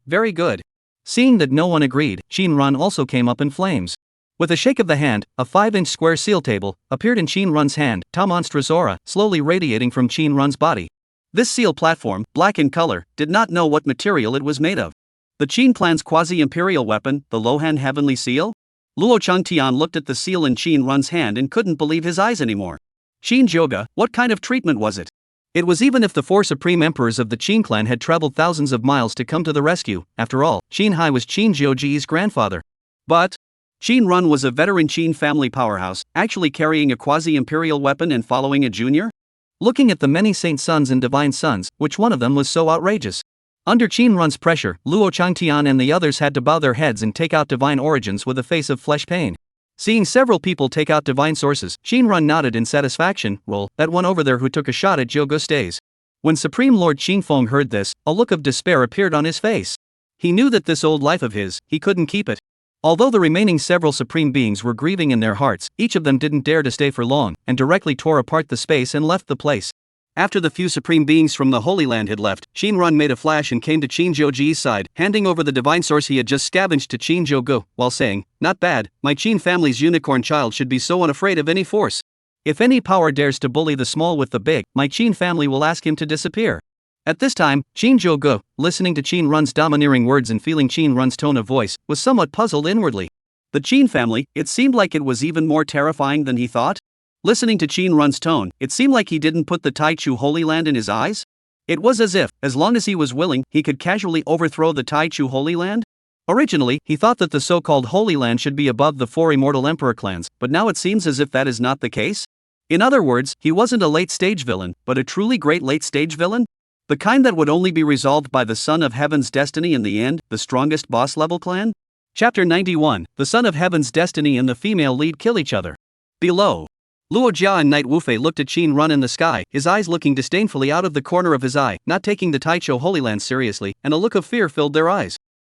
very good. Seeing that no one agreed, Qin Run also came up in flames. With a shake of the hand, a 5-inch square seal table appeared in Qin Run's hand, ta monstrous aura, slowly radiating from Qin Run's body. This seal platform, black in color, did not know what material it was made of. The Qin clan's quasi-imperial weapon, the Lohan Heavenly Seal? Luo Changtian looked at the seal in Qin Run's hand and couldn't believe his eyes anymore. Shinjogo, what kind of treatment was it? It was even if the 4 supreme emperors of the Qin clan had traveled thousands of miles to come to the rescue. After all, Qin Hai was Shinjogo's grandfather. But Qin Run was a veteran Qin family powerhouse, actually carrying a quasi-imperial weapon and following a junior? Looking at the many saint sons and divine sons, which one of them was so outrageous? Under Qin Run's pressure, Luo Changtian and the others had to bow their heads and take out divine origins with a face of flesh pain. Seeing several people take out divine sources, Qin Run nodded in satisfaction. Well, that one over there who took a shot at Jogo's days. When Supreme Lord Qingfeng heard this, a look of despair appeared on his face. He knew that this old life of his, he couldn't keep it. Although the remaining several supreme beings were grieving in their hearts, each of them didn't dare to stay for long, and directly tore apart the space and left the place. After the few supreme beings from the Holy Land had left, Qin Run made a flash and came to Shinjogo's side, handing over the divine source he had just scavenged to Shinjogo, while saying, "Not bad, my Qin family's unicorn child should be so unafraid of any force. If any power dares to bully the small with the big, my Qin family will ask him to disappear." At this time, Shinjogo, listening to Qin Run's domineering words and feeling Qin Run's tone of voice, was somewhat puzzled inwardly. The Qin family, it seemed like it was even more terrifying than he thought. Listening to Qin Run's tone, it seemed like he didn't put the Taicho Holy Land in his eyes. It was as if, as long as he was willing, he could casually overthrow the Taicho Holy Land? Originally, he thought that the so-called Holy Land should be above the 4 immortal emperor clans, but now it seems as if that is not the case? In other words, he wasn't a late-stage villain, but a truly great late-stage villain? The kind that would only be resolved by the Son of Heaven's destiny in the end, the strongest boss-level clan? Chapter 91, the Son of Heaven's destiny and the female lead kill each other. Below. Luo Jia and Knight Wufei looked at Qin run in the sky, his eyes looking disdainfully out of the corner of his eye, not taking the Taicho Holy Land seriously, and a look of fear filled their eyes.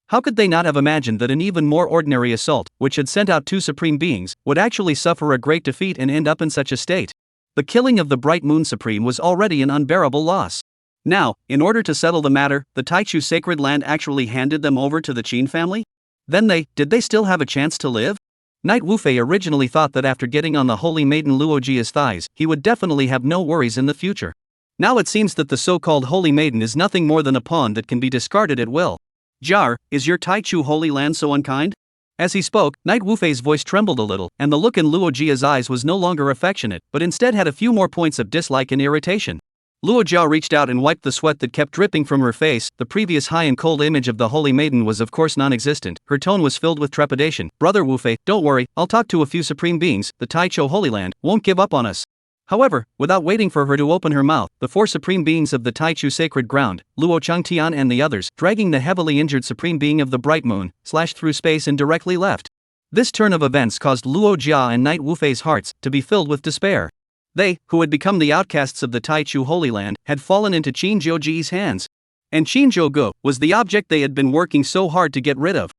How could they not have imagined that an even more ordinary assault, which had sent out 2 supreme beings, would actually suffer a great defeat and end up in such a state? The killing of the Bright Moon Supreme was already an unbearable loss. Now, in order to settle the matter, the Taichu Sacred Land actually handed them over to the Qin family? Then did they still have a chance to live? Knight Wufei originally thought that after getting on the holy maiden Luo Jia's thighs, he would definitely have no worries in the future. Now it seems that the so-called holy maiden is nothing more than a pawn that can be discarded at will. Jar, is your Taichu Holy Land so unkind? As he spoke, Knight Wufei's voice trembled a little, and the look in Luo Jia's eyes was no longer affectionate, but instead had a few more points of dislike and irritation. Luo Jia reached out and wiped the sweat that kept dripping from her face. The previous high and cold image of the holy maiden was of course non-existent. Her tone was filled with trepidation. Brother Wufei, don't worry, I'll talk to a few supreme beings. The Taicho Holy Land won't give up on us. However, without waiting for her to open her mouth, the 4 supreme beings of the Taichu Sacred Ground, Luo Changtian and the others, dragging the heavily injured supreme being of the Bright Moon, slashed through space and directly left. This turn of events caused Luo Jia and Knight Wufei's hearts to be filled with despair. They, who had become the outcasts of the Taichu Holy Land, had fallen into Shinjogo's hands. And Shinjogo was the object they had been working so hard to get rid of.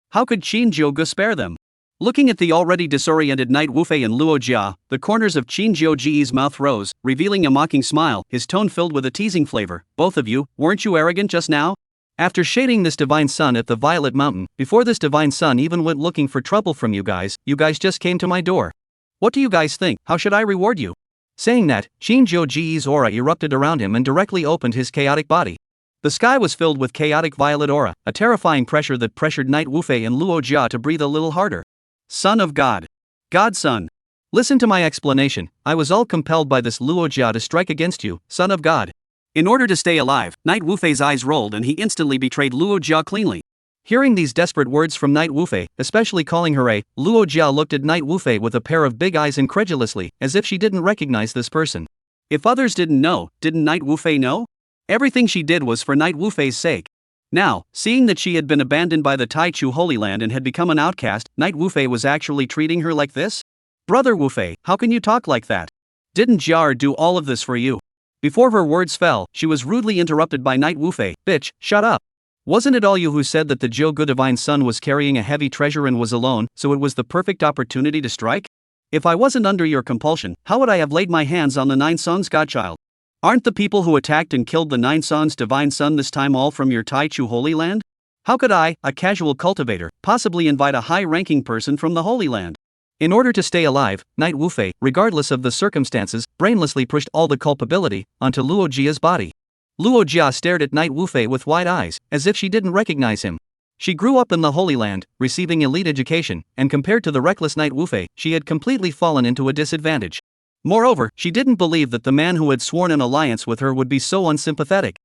How could Shinjogo spare them? Looking at the already disoriented Knight Wufei and Luo Jia, the corners of Shinjogo's mouth rose, revealing a mocking smile, his tone filled with a teasing flavor. Both of you, weren't you arrogant just now? After shading this divine sun at the Violet Mountain, before this divine sun even went looking for trouble from you guys just came to my door. What do you guys think? How should I reward you? Saying that, Shinjogo's aura erupted around him and directly opened his chaotic body. The sky was filled with chaotic violet aura, a terrifying pressure that pressured Knight Wufei and Luo Jia to breathe a little harder. Son of God. Godson. Listen to my explanation. I was all compelled by this Luo Jia to strike against you, son of God. In order to stay alive, Knight Wufei's eyes rolled and he instantly betrayed Luo Jia cleanly. Hearing these desperate words from Knight Wufei, especially calling her a, Luo Jia looked at Knight Wufei with a pair of big eyes incredulously, as if she didn't recognize this person. If others didn't know, didn't Knight Wufei know? Everything she did was for Knight Wufei's sake. Now, seeing that she had been abandoned by the Taichu Holy Land and had become an outcast, Knight Wufei was actually treating her like this? Brother Wufei, how can you talk like that? Didn't Jar do all of this for you? Before her words fell, she was rudely interrupted by Knight Wufei. Bitch, shut up. Wasn't it all you who said that the Zhouge Divine Sun was carrying a heavy treasure and was alone, so it was the perfect opportunity to strike? If I wasn't under your compulsion, how would I have laid my hands on the 9 Sons godchild? Aren't the people who attacked and killed the 9 Sons Divine Sun this time all from your Taichu Holy Land? How could I, a casual cultivator, possibly invite a high-ranking person from the Holy Land? In order to stay alive, Knight Wufei, regardless of the circumstances, brainlessly pushed all the culpability onto Luo Jia's body. Luo Jia stared at Knight Wufei with wide eyes, as if she didn't recognize him. She grew up in the Holy Land, receiving elite education, and compared to the reckless Knight Wufei, she had completely fallen into a disadvantage. Moreover, she didn't believe that the man who had sworn an alliance with her would be so unsympathetic.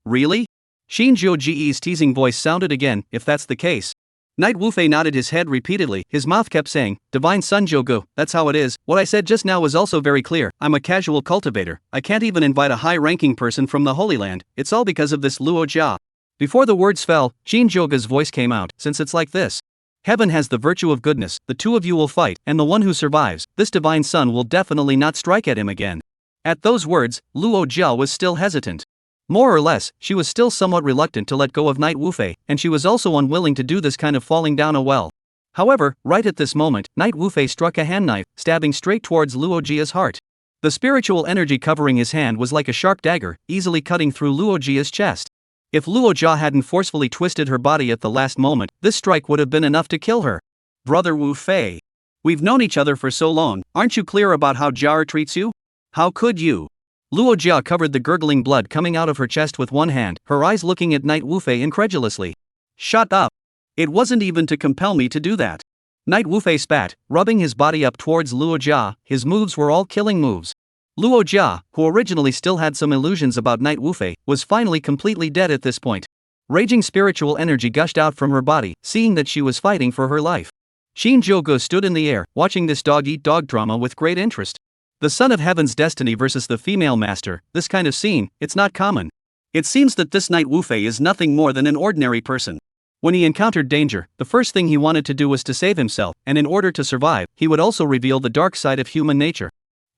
Really? Shinjogo's teasing voice sounded again. If that's the case. Knight Wufei nodded his head repeatedly, his mouth kept saying, Divine Sun Zhouge, that's how it is. What I said just now was also very clear. I'm a casual cultivator, I can't even invite a high-ranking person from the Holy Land, it's all because of this Luo Jia. Before the words fell, Shinjogo's voice came out, since it's like this. Heaven has the virtue of goodness, the 2 of you will fight, and the one who survives, this divine sun will definitely not strike at him again. At those words, Luo Jia was still hesitant. More or less, she was still somewhat reluctant to let go of Knight Wufei, and she was also unwilling to do this kind of falling down a well. However, right at this moment, Knight Wufei struck a hand knife, stabbing straight towards Luo Jia's heart. The spiritual energy covering his hand was like a sharp dagger, easily cutting through Luo Jia's chest. If Luo Jia hadn't forcefully twisted her body at the last moment, this strike would have been enough to kill her. Brother Wufei. We've known each other for so long, aren't you clear about how Jar treats you? How could you? Luo Jia covered the gurgling blood coming out of her chest with one hand, her eyes looking at Knight Wufei incredulously. Shut up. It wasn't even to compel me to do that. Knight Wufei spat, rubbing his body up towards Luo Jia, his moves were all killing moves. Luo Jia, who originally still had some illusions about Knight Wufei, was finally completely dead at this point. Raging spiritual energy gushed out from her body, seeing that she was fighting for her life. Shinjogo stood in the air, watching this dog-eat-dog drama with great interest. The Son of Heaven's destiny versus the female master, this kind of scene, it's not common. It seems that this Knight Wufei is nothing more than an ordinary person. When he encountered danger, the first thing he wanted to do was to save himself, and in order to survive, he would also reveal the dark side of human nature.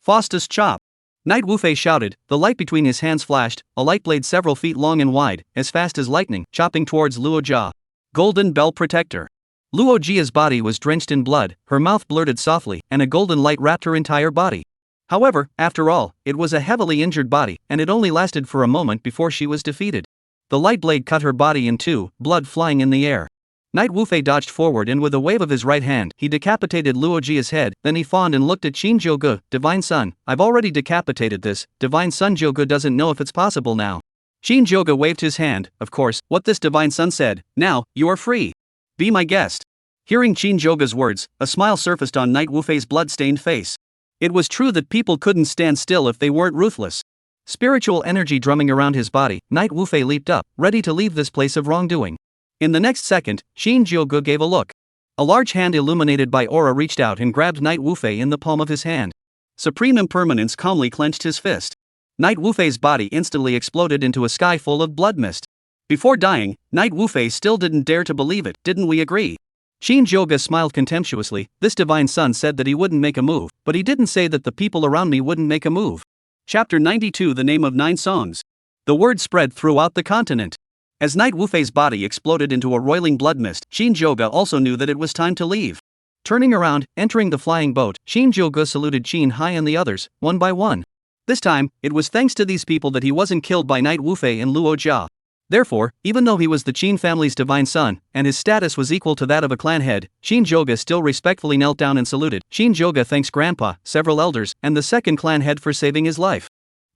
Faustus chop! Knight Wufei shouted, the light between his hands flashed, a light blade several feet long and wide, as fast as lightning, chopping towards Luo Jia. Golden Bell Protector. Luo Jia's body was drenched in blood, her mouth blurted softly, and a golden light wrapped her entire body. However, after all, it was a heavily injured body, and it only lasted for a moment before she was defeated. The light blade cut her body in two, blood flying in the air. Knight Wufei dodged forward and with a wave of his right hand, he decapitated Luo Jia's head, then he fawned and looked at Shinjogo, Divine Son, I've already decapitated this, Divine Son Jogo doesn't know if it's possible now. Shinjogo waved his hand, of course, what this Divine Son said, now, you are free. Be my guest. Hearing Shinjogo's words, a smile surfaced on Knight Wufei's blood-stained face. It was true that people couldn't stand still if they weren't ruthless. Spiritual energy drumming around his body, Knight Wufei leaped up, ready to leave this place of wrongdoing. In the next second, Shinjogo gave a look. A large hand illuminated by aura reached out and grabbed Knight Wufei in the palm of his hand. Supreme Impermanence calmly clenched his fist. Knight Wufei's body instantly exploded into a sky full of blood mist. Before dying, Knight Wufei still didn't dare to believe it, didn't we agree? Shinjogo smiled contemptuously, this Divine Son said that he wouldn't make a move, but he didn't say that the people around me wouldn't make a move. Chapter 92 The Name of 9 Songs. The word spread throughout the continent. As Knight Wufei's body exploded into a roiling blood mist, Shinjogo also knew that it was time to leave. Turning around, entering the flying boat, Shinjogo saluted Qin Hai and the others, one by one. This time, it was thanks to these people that he wasn't killed by Knight Wufei and Luo Jia. Therefore, even though he was the Qin family's divine son, and his status was equal to that of a clan head, Shinjogo still respectfully knelt down and saluted. Shinjogo thanks Grandpa, several elders, and the second clan head for saving his life.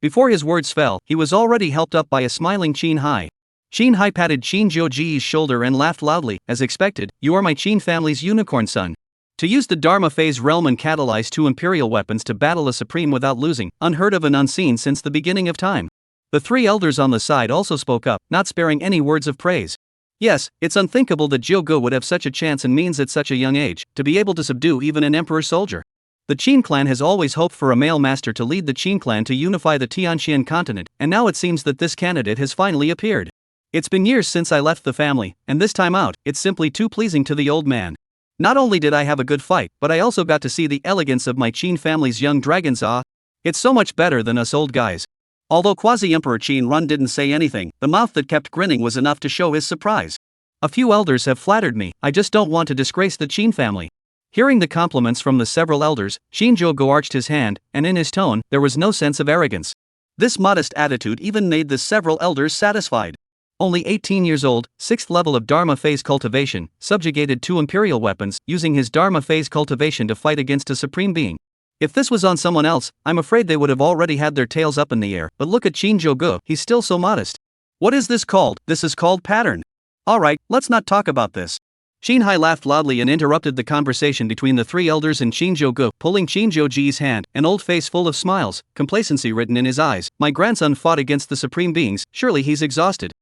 Before his words fell, he was already helped up by a smiling Qin Hai. Qin Hai patted Shinjogo's shoulder and laughed loudly, as expected, you are my Qin family's unicorn son. To use the Dharma phase realm and catalyze 2 imperial weapons to battle a supreme without losing, unheard of and unseen since the beginning of time. The 3 elders on the side also spoke up, not sparing any words of praise. Yes, it's unthinkable that Jogo would have such a chance and means at such a young age, to be able to subdue even an emperor soldier. The Qin clan has always hoped for a male master to lead the Qin clan to unify the Tianqian continent, and now it seems that this candidate has finally appeared. It's been years since I left the family, and this time out, it's simply too pleasing to the old man. Not only did I have a good fight, but I also got to see the elegance of my Qin family's young dragons. It's so much better than us old guys. Although Quasi-Emperor Qin Run didn't say anything, the mouth that kept grinning was enough to show his surprise. A few elders have flattered me, I just don't want to disgrace the Qin family. Hearing the compliments from the several elders, Shinjogo arched his hand, and in his tone, there was no sense of arrogance. This modest attitude even made the several elders satisfied. Only 18 years old, 6th level of Dharma phase cultivation, subjugated 2 imperial weapons, using his Dharma phase cultivation to fight against a supreme being. If this was on someone else, I'm afraid they would have already had their tails up in the air, but look at Shinjogo, he's still so modest. What is this called? This is called pattern. Alright, let's not talk about this. Qin laughed loudly and interrupted the conversation between the 3 elders and Shinjogo, pulling Shinjoji's hand, an old face full of smiles, complacency written in his eyes. My grandson fought against the supreme beings, surely he's exhausted.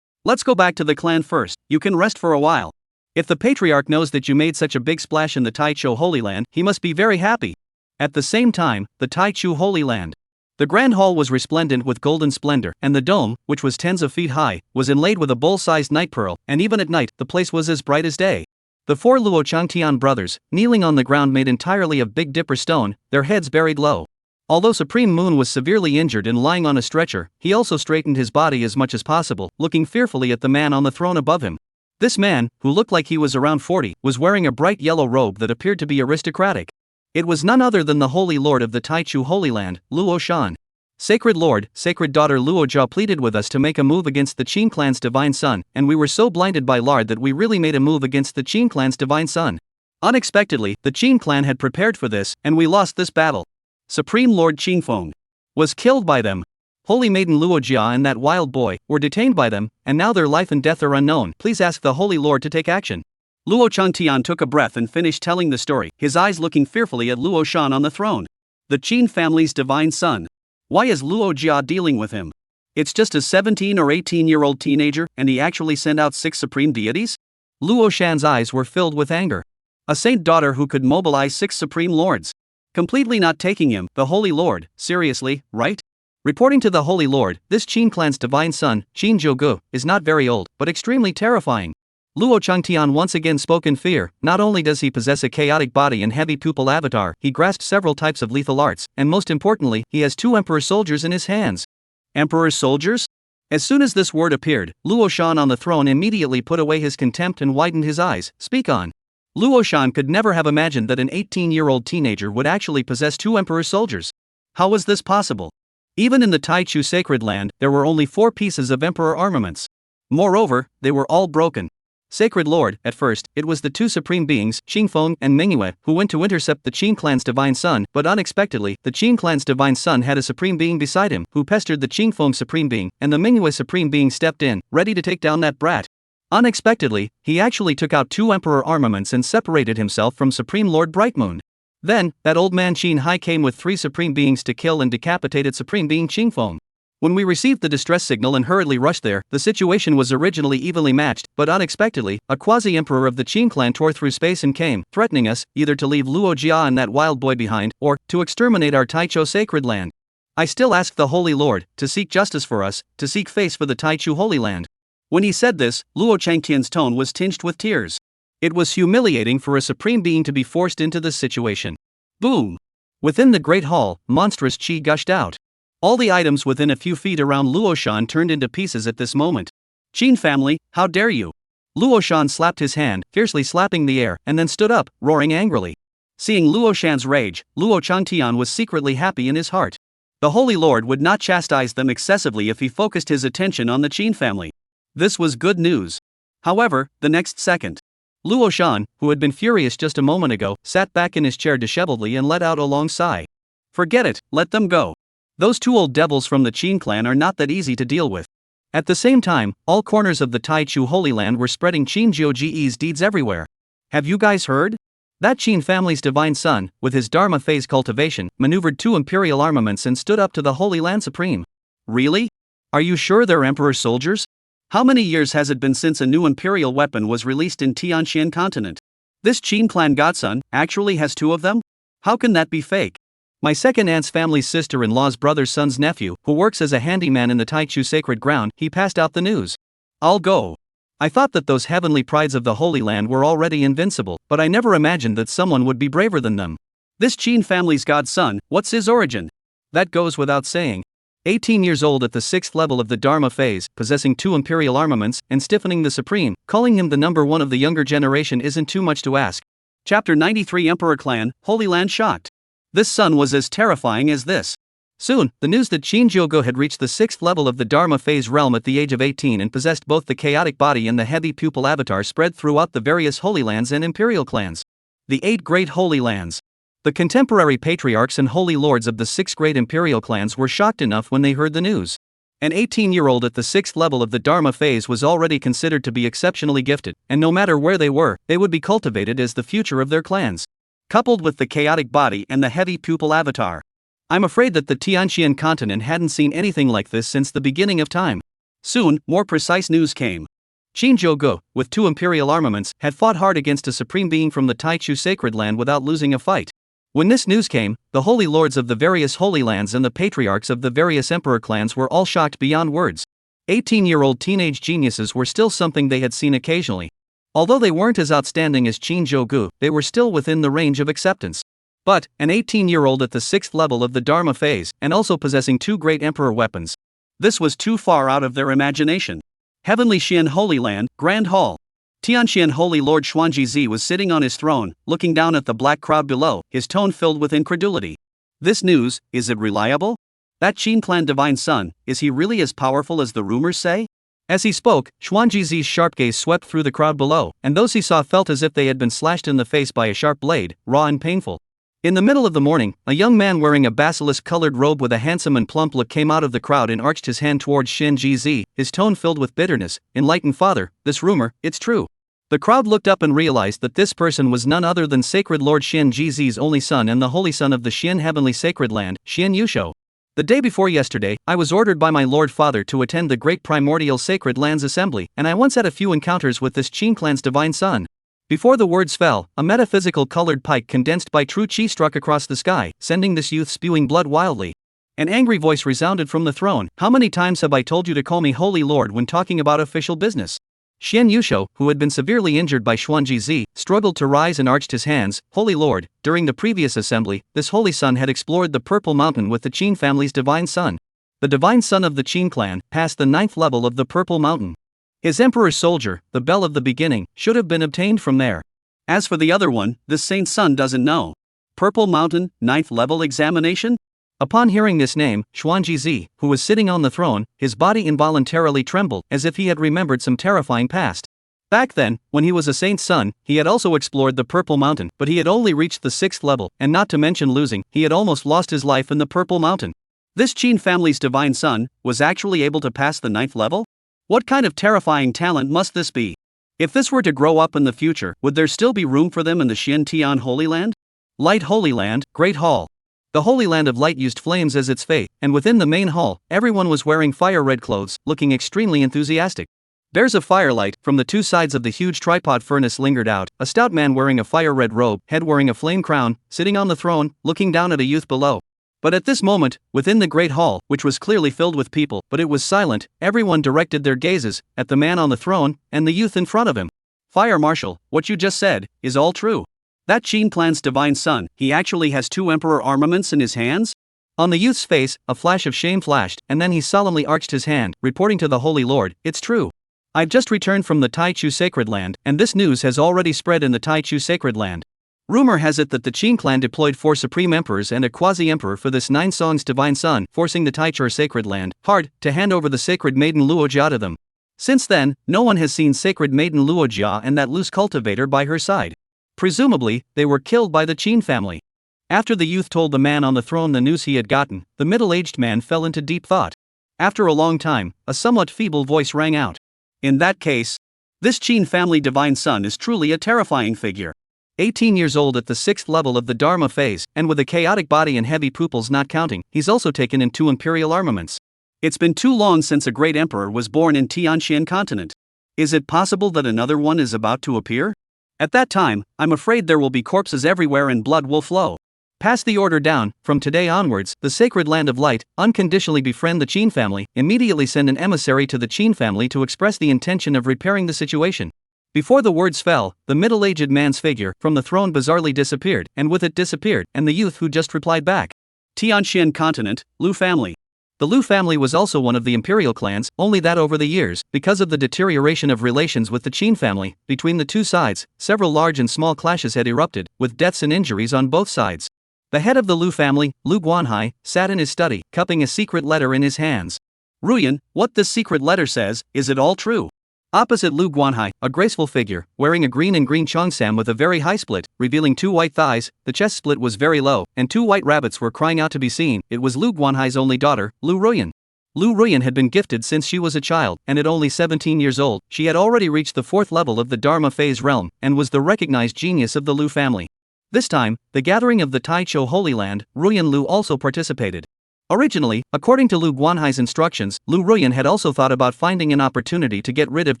Let's go back to the clan first, you can rest for a while. If the patriarch knows that you made such a big splash in the Taicho Holy Land, he must be very happy. At the same time, the Taicho Holy Land. The Grand Hall was resplendent with golden splendor, and the dome, which was tens of feet high, was inlaid with a bull-sized night pearl, and even at night, the place was as bright as day. The 4 Luo Changtian brothers, kneeling on the ground made entirely of Big Dipper stone, their heads buried low. Although Supreme Moon was severely injured and lying on a stretcher, he also straightened his body as much as possible, looking fearfully at the man on the throne above him. This man, who looked like he was around 40, was wearing a bright yellow robe that appeared to be aristocratic. It was none other than the Holy Lord of the Taicho Holy Land, Luo Shan. Sacred Lord, Sacred Daughter Luo Jia pleaded with us to make a move against the Qin clan's divine son, and we were so blinded by lard that we really made a move against the Qin clan's divine son. Unexpectedly, the Qin clan had prepared for this, and we lost this battle. Supreme Lord Qingfeng was killed by them. Holy Maiden Luo Jia and that wild boy were detained by them, and now their life and death are unknown. Please ask the Holy Lord to take action. Luo Changtian took a breath and finished telling the story, his eyes looking fearfully at Luo Shan on the throne. The Qin family's divine son. Why is Luo Jia dealing with him? It's just a 17 or 18-year-old teenager, and he actually sent out 6 supreme deities? Luo Shan's eyes were filled with anger. A saint daughter who could mobilize 6 supreme lords. Completely not taking him, the Holy Lord, seriously, right? Reporting to the Holy Lord, this Qing clan's divine son, Shinjogo, is not very old, but extremely terrifying. Luo Changtian once again spoke in fear. Not only does he possess a chaotic body and heavy pupil avatar, he grasped several types of lethal arts, and most importantly, he has 2 Emperor soldiers in his hands. Emperor soldiers? As soon as this word appeared, Luo Shan on the throne immediately put away his contempt and widened his eyes. Speak on. Luo Shan could never have imagined that an 18-year-old teenager would actually possess 2 Emperor soldiers. How was this possible? Even in the Taicho Sacred Land, there were only 4 pieces of Emperor armaments. Moreover, they were all broken. Sacred Lord, at first, it was the 2 supreme beings, Qingfeng and Minghua, who went to intercept the Qing clan's divine son, but unexpectedly, the Qing clan's divine son had a supreme being beside him, who pestered the Qingfeng supreme being, and the Minghua supreme being stepped in, ready to take down that brat. Unexpectedly, he actually took out 2 Emperor armaments and separated himself from Supreme Lord Brightmoon. Then, that old man Qin Hai came with 3 supreme beings to kill and decapitated supreme being Qingfeng. When we received the distress signal and hurriedly rushed there, the situation was originally evenly matched, but unexpectedly, a Quasi-Emperor of the Qing clan tore through space and came, threatening us, either to leave Luo Jia and that wild boy behind, or to exterminate our Taicho Sacred Land. I still ask the Holy Lord to seek justice for us, to seek face for the Taicho Holy Land. When he said this, Luo Changtian's tone was tinged with tears. It was humiliating for a supreme being to be forced into this situation. Boom! Within the great hall, monstrous qi gushed out. All the items within a few feet around Luo Shan turned into pieces at this moment. Qin family, how dare you? Luo Shan slapped his hand, fiercely slapping the air, and then stood up, roaring angrily. Seeing Luo Shan's rage, Luo Changtian was secretly happy in his heart. The Holy Lord would not chastise them excessively if he focused his attention on the Qin family. This was good news. However, the next second, Luo Shan, who had been furious just a moment ago, sat back in his chair disheveledly and let out a long sigh. Forget it, let them go. Those 2 old devils from the Qin clan are not that easy to deal with. At the same time, all corners of the Taicho Holy Land were spreading Qingjiuji's deeds everywhere. Have you guys heard? That Qin family's divine son, with his Dharma phase cultivation, maneuvered 2 imperial armaments and stood up to the Holy Land Supreme. Really? Are you sure they're Emperor soldiers? How many years has it been since a new imperial weapon was released in Tianxian continent? This Qin clan godson actually has 2 of them? How can that be fake? My second aunt's family's sister-in-law's brother's son's nephew, who works as a handyman in the Taicho Sacred Ground, he passed out the news. I'll go. I thought that those heavenly prides of the Holy Land were already invincible, but I never imagined that someone would be braver than them. This Qin family's godson, what's his origin? That goes without saying. 18 years old at the 6th level of the Dharma phase, possessing 2 imperial armaments, and stiffening the supreme, calling him the number 1 of the younger generation isn't too much to ask. Chapter 93 Emperor Clan, Holy Land shocked. This son was as terrifying as this. Soon, the news that Shinjogo had reached the 6th level of the Dharma phase realm at the age of 18 and possessed both the chaotic body and the heavy pupil avatar spread throughout the various Holy Lands and imperial clans. The 8 Great Holy Lands. The contemporary patriarchs and holy lords of the 6 great imperial clans were shocked enough when they heard the news. An 18-year-old at the 6th level of the Dharma phase was already considered to be exceptionally gifted, and no matter where they were, they would be cultivated as the future of their clans. Coupled with the chaotic body and the heavy pupil avatar. I'm afraid that the Tianxian continent hadn't seen anything like this since the beginning of time. Soon, more precise news came. Shinjogo, with 2 imperial armaments, had fought hard against a supreme being from the Taicho Sacred Land without losing a fight. When this news came, the holy lords of the various holy lands and the patriarchs of the various emperor clans were all shocked beyond words. 18-year-old teenage geniuses were still something they had seen occasionally. Although they weren't as outstanding as Shinjogo, they were still within the range of acceptance. But, an 18-year-old at the 6th level of the Dharma phase, and also possessing 2 great emperor weapons. This was too far out of their imagination. Heavenly Xian Holy Land, Grand Hall. Tianxian Holy Lord Xuanjizi was sitting on his throne, looking down at the black crowd below, his tone filled with incredulity. This news, is it reliable? That Qin clan divine son, is he really as powerful as the rumors say? As he spoke, Xuanjizi's sharp gaze swept through the crowd below, and those he saw felt as if they had been slashed in the face by a sharp blade, raw and painful. In the middle of the morning, a young man wearing a basilisk-colored robe with a handsome and plump look came out of the crowd and arched his hand towards Shinjizi, his tone filled with bitterness. Enlightened father, this rumor, it's true. The crowd looked up and realized that this person was none other than Sacred Lord Shinjizi's only son and the holy son of the Xian Heavenly Sacred Land, Xian Yusho. The day before yesterday, I was ordered by my Lord Father to attend the Great Primordial Sacred Lands Assembly, and I once had a few encounters with this Qing clan's divine son. Before the words fell, a metaphysical colored pike condensed by true chi struck across the sky, sending this youth spewing blood wildly. An angry voice resounded from the throne. How many times have I told you to call me Holy Lord when talking about official business? Xian Yusho, who had been severely injured by Xuanji Zi, struggled to rise and arched his hands. Holy Lord, during the previous assembly, this holy son had explored the Purple Mountain with the Qin family's divine son. The divine son of the Qin clan passed the 9th level of the Purple Mountain. His emperor's soldier, the bell of the beginning, should have been obtained from there. As for the other one, this saint's son doesn't know. Purple Mountain, 9th level examination? Upon hearing this name, Xuanji Zi, who was sitting on the throne, his body involuntarily trembled, as if he had remembered some terrifying past. Back then, when he was a saint's son, he had also explored the Purple Mountain, but he had only reached the 6th level, and not to mention losing, he had almost lost his life in the Purple Mountain. This Qin family's divine son was actually able to pass the 9th level? What kind of terrifying talent must this be? If this were to grow up in the future, would there still be room for them in the Xiantian Holy Land? Light Holy Land, Great Hall. The Holy Land of Light used flames as its faith, and within the main hall, everyone was wearing fire-red clothes, looking extremely enthusiastic. Bears of firelight from the two sides of the huge tripod furnace lingered out, a stout man wearing a fire-red robe, head wearing a flame crown, sitting on the throne, looking down at a youth below. But at this moment, within the great hall, which was clearly filled with people, but it was silent, everyone directed their gazes at the man on the throne and the youth in front of him. Fire Marshal, what you just said is all true. That Qin clan's divine son, he actually has 2 emperor armaments in his hands? On the youth's face, a flash of shame flashed, and then he solemnly arched his hand, reporting to the Holy Lord, "It's true. I've just returned from the Taicho Sacred Land, and this news has already spread in the Taicho Sacred Land. Rumor has it that the Qin clan deployed 4 supreme emperors and a quasi-emperor for this 9 Song's divine son, forcing the Taicho Sacred Land, hard, to hand over the sacred maiden Luojia to them. Since then, no one has seen sacred maiden Luojia and that loose cultivator by her side. Presumably, they were killed by the Qin family." After the youth told the man on the throne the news he had gotten, the middle-aged man fell into deep thought. After a long time, a somewhat feeble voice rang out. "In that case, this Qin family divine son is truly a terrifying figure. 18 years old at the 6th level of the Dharma phase, and with a chaotic body and heavy pupils not counting, he's also taken in 2 imperial armaments. It's been too long since a great emperor was born in Tianxian continent. Is it possible that another one is about to appear? At that time, I'm afraid there will be corpses everywhere and blood will flow. Pass the order down. From today onwards, the Sacred Land of Light, unconditionally befriend the Qin family, immediately send an emissary to the Qin family to express the intention of repairing the situation." Before the words fell, the middle-aged man's figure from the throne bizarrely disappeared, and with it disappeared, and the youth who just replied back. Tianxian continent, Lu family. The Lu family was also one of the imperial clans, only that over the years, because of the deterioration of relations with the Qin family, between the two sides, several large and small clashes had erupted, with deaths and injuries on both sides. The head of the Lu family, Lu Guanhai, sat in his study, cupping a secret letter in his hands. "Ruyan, what this secret letter says, is it all true?" Opposite Lu Guanhai, a graceful figure, wearing a green and green cheongsam with a very high split, revealing 2 white thighs, the chest split was very low, and 2 white rabbits were crying out to be seen. It was Lu Guanhai's only daughter, Lu Ruyan. Lu Ruyan had been gifted since she was a child, and at only 17 years old, she had already reached the 4th level of the Dharma phase realm, and was the recognized genius of the Lu family. This time, the gathering of the Taicho Holy Land, Ruyan Lu also participated. Originally, according to Lu Guanhai's instructions, Lu Ruyan had also thought about finding an opportunity to get rid of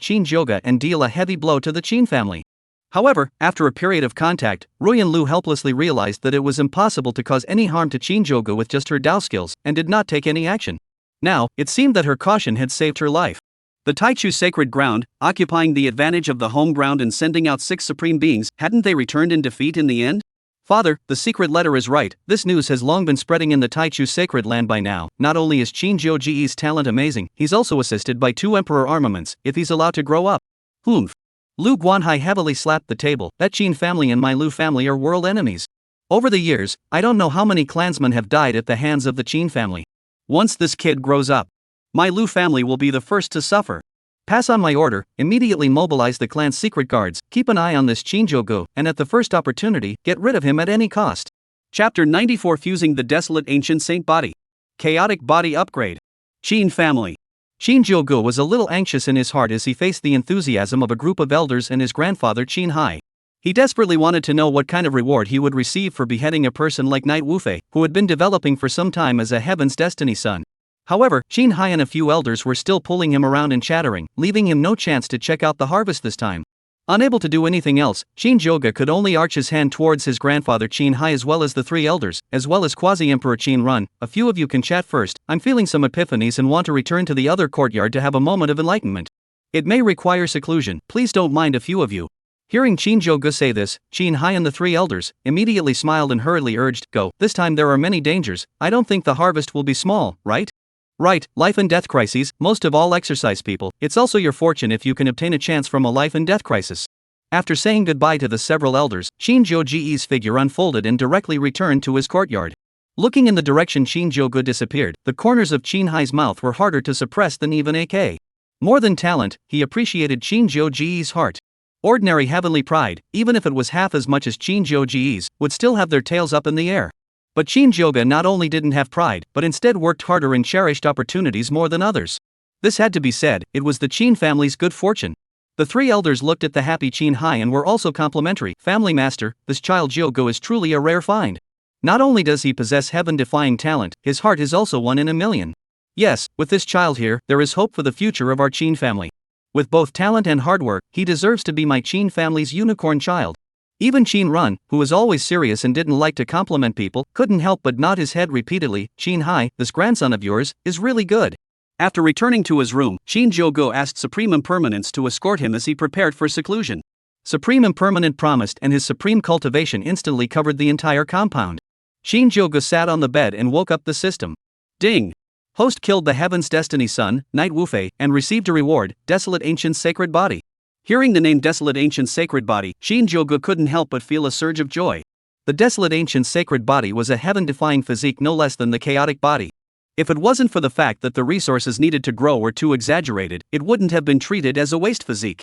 Shinjogo and deal a heavy blow to the Qin family. However, after a period of contact, Ruyan Lu helplessly realized that it was impossible to cause any harm to Shinjogo with just her Dao skills, and did not take any action. Now, it seemed that her caution had saved her life. The Taichu sacred ground, occupying the advantage of the home ground and sending out 6 supreme beings, hadn't they returned in defeat in the end? Father, the secret letter is right. This news has long been spreading in the Taichu sacred land by now. Not only is Shinjogo's talent amazing, he's also assisted by 2 emperor armaments, if he's allowed to grow up. Humph. Lu Guanhai heavily slapped the table. That Qin family and my Lu family are world enemies. Over the years, I don't know how many clansmen have died at the hands of the Qin family. Once this kid grows up, my Lu family will be the first to suffer. Pass on my order, immediately mobilize the clan's secret guards, keep an eye on this Shinjogo, and at the first opportunity, get rid of him at any cost. Chapter 94 Fusing the Desolate Ancient Saint Body. Chaotic Body Upgrade. Qin Family. Shinjogo was a little anxious in his heart as he faced the enthusiasm of a group of elders and his grandfather Qin Hai. He desperately wanted to know what kind of reward he would receive for beheading a person like Knight Wufei, who had been developing for some time as a Heaven's Destiny son. However, Qin Hai and a few elders were still pulling him around and chattering, leaving him no chance to check out the harvest this time. Unable to do anything else, Shinjogo could only arch his hand towards his grandfather Qin Hai as well as the three elders, as well as Quasi-Emperor Qin Run. A few of you can chat first. I'm feeling some epiphanies and want to return to the other courtyard to have a moment of enlightenment. It may require seclusion, please don't mind a few of you. Hearing Shinjogo say this, Qin Hai and the three elders immediately smiled and hurriedly urged, go, this time there are many dangers, I don't think the harvest will be small, right? Right, life and death crises, most of all exercise people, it's also your fortune if you can obtain a chance from a life and death crisis. After saying goodbye to the several elders, Shinjogo's figure unfolded and directly returned to his courtyard. Looking in the direction Shinjogo disappeared, the corners of Qin Hai's mouth were harder to suppress than even AK. More than talent, he appreciated Shinjogo's heart. Ordinary heavenly pride, even if it was half as much as Shinjogo's, would still have their tails up in the air. But Shinjogo not only didn't have pride, but instead worked harder and cherished opportunities more than others. This had to be said, it was the Qin family's good fortune. The three elders looked at the happy Qin Hai and were also complimentary. Family master, this child Jogo is truly a rare find. Not only does he possess heaven-defying talent, his heart is also one in a million. Yes, with this child here, there is hope for the future of our Qin family. With both talent and hard work, he deserves to be my Qin family's unicorn child. Even Qin Run, who was always serious and didn't like to compliment people, couldn't help but nod his head repeatedly. Qin Hai, this grandson of yours, is really good. After returning to his room, Shinjogo asked Supreme Impermanence to escort him as he prepared for seclusion. Supreme Impermanent promised and his supreme cultivation instantly covered the entire compound. Shinjogo sat on the bed and woke up the system. Ding! Host killed the Heaven's Destiny son, Knight Wufei, and received a reward, Desolate Ancient Sacred Body. Hearing the name Desolate Ancient Sacred Body, Shinjogo couldn't help but feel a surge of joy. The Desolate Ancient Sacred Body was a heaven-defying physique no less than the chaotic body. If it wasn't for the fact that the resources needed to grow were too exaggerated, it wouldn't have been treated as a waste physique.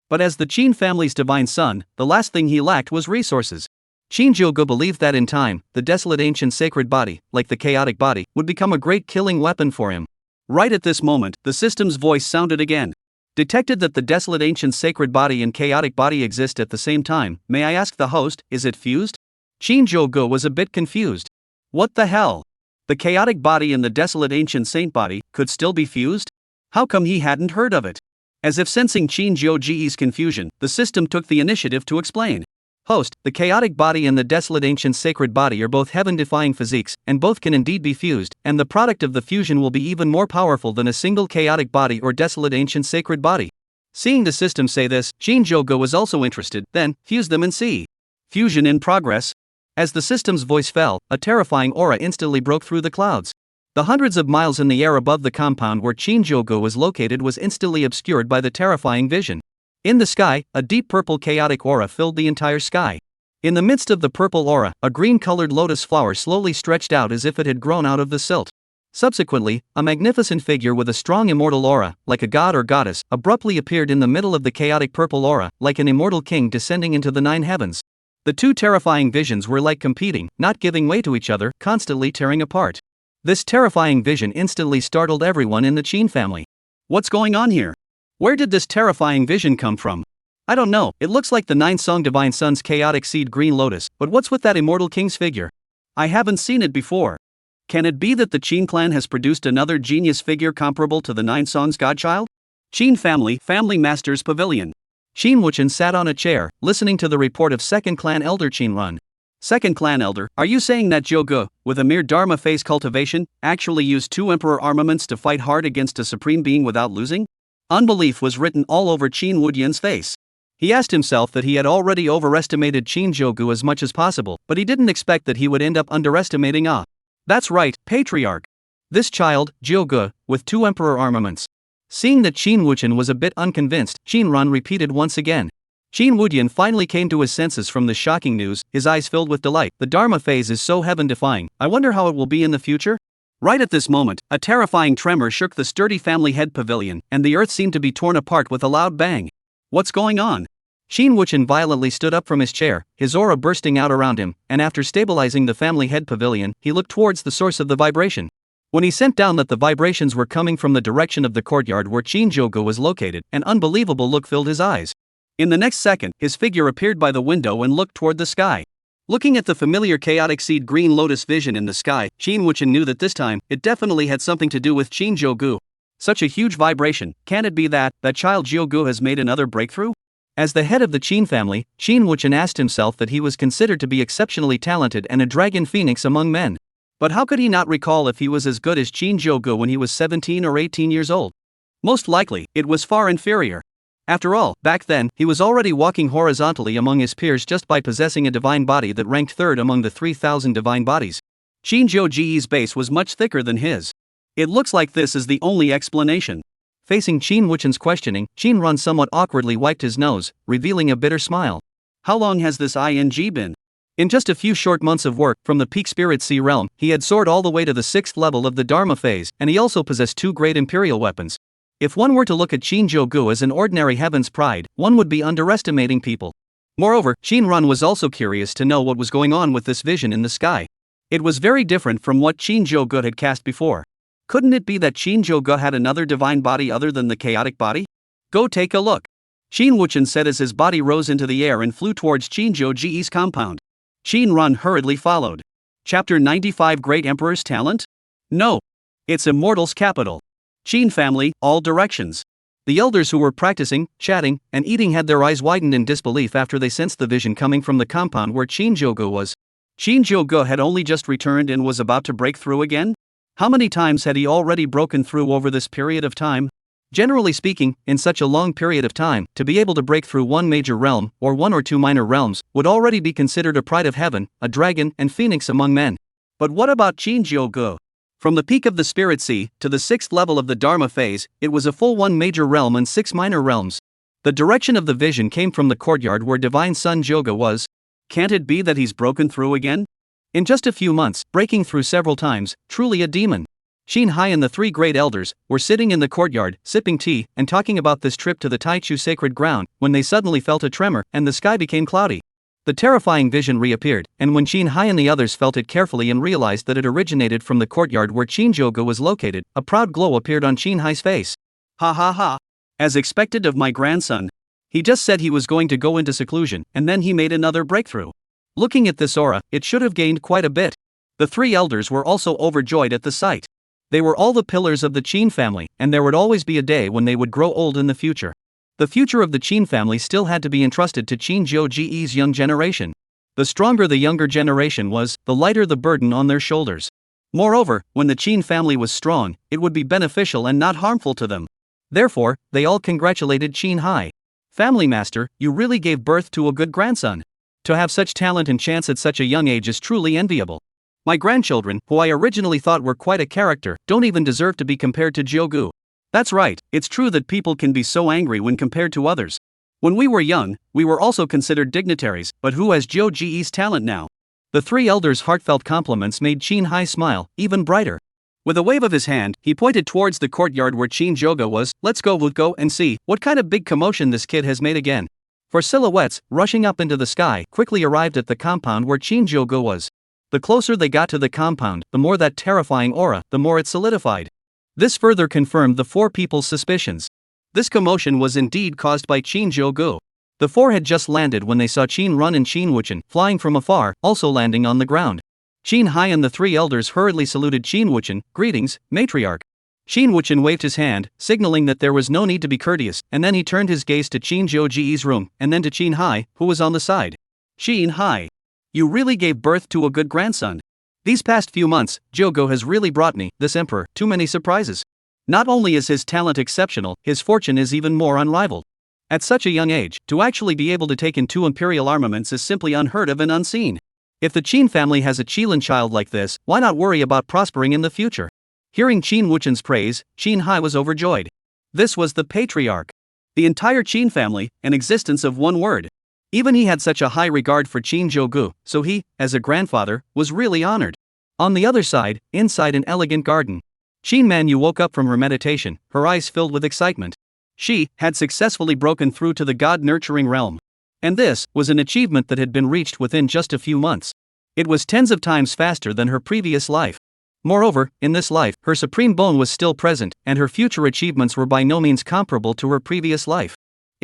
But as the Qin family's divine son, the last thing he lacked was resources. Shinjogo believed that in time, the Desolate Ancient Sacred Body, like the chaotic body, would become a great killing weapon for him. Right at this moment, the system's voice sounded again. Detected that the Desolate Ancient Sacred Body and chaotic body exist at the same time. May I ask the host, is it fused? Shinjogo was a bit confused. What the hell? The chaotic body and the Desolate Ancient Saint Body could still be fused? How come he hadn't heard of it? As if sensing Shinjogo's confusion, the system took the initiative to explain. Host, the chaotic body and the Desolate Ancient Sacred Body are both heaven-defying physiques, and both can indeed be fused, and the product of the fusion will be even more powerful than a single chaotic body or Desolate Ancient Sacred Body. Seeing the system say this, Shinjogo was also interested. Then, fuse them and see. Fusion in progress. As the system's voice fell, a terrifying aura instantly broke through the clouds. The hundreds of miles in the air above the compound where Shinjogo was located was instantly obscured by the terrifying vision. In the sky, a deep purple chaotic aura filled the entire sky. In the midst of the purple aura, a green-colored lotus flower slowly stretched out as if it had grown out of the silt. Subsequently, a magnificent figure with a strong immortal aura, like a god or goddess, abruptly appeared in the middle of the chaotic purple aura, like an immortal king descending into the nine heavens. The two terrifying visions were like competing, not giving way to each other, constantly tearing apart. This terrifying vision instantly startled everyone in the Qin family. What's going on here? Where did this terrifying vision come from? I don't know, it looks like the nine-song Divine Sun's chaotic seed green lotus, but what's with that immortal king's figure? I haven't seen it before. Can it be that the Qin clan has produced another genius figure comparable to the nine songs godchild? Qin family master's pavilion. Qin Wuchen sat on a chair, listening to the report of second clan elder Qin Run. Second clan elder, are you saying that Jogo, with a mere Dharma phase cultivation, actually used two emperor armaments to fight hard against a supreme being without losing? Unbelief was written all over Qin Wudian's face. He asked himself that he had already overestimated Shinjogo as much as possible, but he didn't expect that he would end up underestimating That's right, patriarch. This child, Jogo, with two emperor armaments. Seeing that Qin Wuchen was a bit unconvinced, Qin Run repeated once again. Qin Wudian finally came to his senses from the shocking news, his eyes filled with delight. The Dharma phase is so heaven-defying, I wonder how it will be in the future? Right at this moment, a terrifying tremor shook the sturdy family head pavilion, and the earth seemed to be torn apart with a loud bang. What's going on? Qin Wuchen violently stood up from his chair, his aura bursting out around him, and after stabilizing the family head pavilion, he looked towards the source of the vibration. When he sent down that the vibrations were coming from the direction of the courtyard where Shinjogo was located, an unbelievable look filled his eyes. In the next second, his figure appeared by the window and looked toward the sky. Looking at the familiar chaotic seed green lotus vision in the sky, Qin Wuchen knew that this time, it definitely had something to do with Shinjogo. Such a huge vibration, can it be that child Jiogu has made another breakthrough? As the head of the Qin family, Qin Wuchen asked himself that he was considered to be exceptionally talented and a dragon phoenix among men. But how could he not recall if he was as good as Shinjogo when he was 17 or 18 years old? Most likely, it was far inferior. After all, back then, he was already walking horizontally among his peers just by possessing a divine body that ranked third among the 3,000 divine bodies. Shinjogo's base was much thicker than his. It looks like this is the only explanation. Facing Qin Wuchen's questioning, Qin Run somewhat awkwardly wiped his nose, revealing a bitter smile. How long has this ing been? In just a few short months of work, from the peak spirit sea realm, he had soared all the way to the 6th level of the Dharma phase, and he also possessed 2 great imperial weapons. If one were to look at Shinjogo as an ordinary heaven's pride, one would be underestimating people. Moreover, Qin Run was also curious to know what was going on with this vision in the sky. It was very different from what Shinjogo had cast before. Couldn't it be that Shinjogo had another divine body other than the chaotic body? Go take a look. Qin Wuchen said as his body rose into the air and flew towards Shinjogo's compound. Qin Run hurriedly followed. Chapter 95 Great Emperor's Talent? No. It's Immortal's capital. Qin family, all directions. The elders who were practicing, chatting, and eating had their eyes widened in disbelief after they sensed the vision coming from the compound where Shinjogo was. Shinjogo had only just returned and was about to break through again? How many times had he already broken through over this period of time? Generally speaking, in such a long period of time, to be able to break through one major realm, or 1 or 2 minor realms, would already be considered a pride of heaven, a dragon and phoenix among men. But what about Shinjogo? From the peak of the Spirit Sea to the 6th level of the Dharma phase, it was a full 1 major realm and 6 minor realms. The direction of the vision came from the courtyard where Divine Son Joga was. Can't it be that he's broken through again? In just a few months, breaking through several times, truly a demon. Shin Hai and the 3 great elders were sitting in the courtyard, sipping tea, and talking about this trip to the Taichu sacred ground, when they suddenly felt a tremor, and the sky became cloudy. The terrifying vision reappeared, and when Shin Hai and the others felt it carefully and realized that it originated from the courtyard where Shinjogo was located, a proud glow appeared on Shin Hai's face. Ha ha ha. As expected of my grandson. He just said he was going to go into seclusion, and then he made another breakthrough. Looking at this aura, it should have gained quite a bit. The 3 elders were also overjoyed at the sight. They were all the pillars of the Qin family, and there would always be a day when they would grow old in the future. The future of the Qin family still had to be entrusted to Shinjogo's young generation. The stronger the younger generation was, the lighter the burden on their shoulders. Moreover, when the Qin family was strong, it would be beneficial and not harmful to them. Therefore, they all congratulated Shin Hai. Family master, you really gave birth to a good grandson. To have such talent and chance at such a young age is truly enviable. My grandchildren, who I originally thought were quite a character, don't even deserve to be compared to Jiogu. That's right, it's true that people can be so angry when compared to others. When we were young, we were also considered dignitaries, but who has Jiogu's talent now? The 3 elders' heartfelt compliments made Shin Hai smile, even brighter. With a wave of his hand, he pointed towards the courtyard where Shinjogo was. Let's go and see what kind of big commotion this kid has made again. 4 silhouettes, rushing up into the sky, quickly arrived at the compound where Shinjogo was. The closer they got to the compound, the more that terrifying aura, the more it solidified. This further confirmed the 4 people's suspicions. This commotion was indeed caused by Shinjogo. The 4 had just landed when they saw Qin Run and Qin Wuchen flying from afar, also landing on the ground. Shin Hai and the 3 elders hurriedly saluted Qin Wuchen. Greetings, matriarch. Qin Wuchen waved his hand, signaling that there was no need to be courteous, and then he turned his gaze to Shinjogo's room, and then to Qin Hai, who was on the side. Qin Hai. You really gave birth to a good grandson. These past few months, Jogo has really brought me, this emperor, too many surprises. Not only is his talent exceptional, his fortune is even more unrivaled. At such a young age, to actually be able to take in 2 imperial armaments is simply unheard of and unseen. If the Qin family has a Qilin child like this, why not worry about prospering in the future? Hearing Qin Wuchen's praise, Shin Hai was overjoyed. This was the patriarch. The entire Qin family, an existence of one word. Even he had such a high regard for Shinjogo, so he, as a grandfather, was really honored. On the other side, inside an elegant garden, Qin Manyu woke up from her meditation, her eyes filled with excitement. She had successfully broken through to the god-nurturing realm. And this was an achievement that had been reached within just a few months. It was tens of times faster than her previous life. Moreover, in this life, her supreme bone was still present, and her future achievements were by no means comparable to her previous life.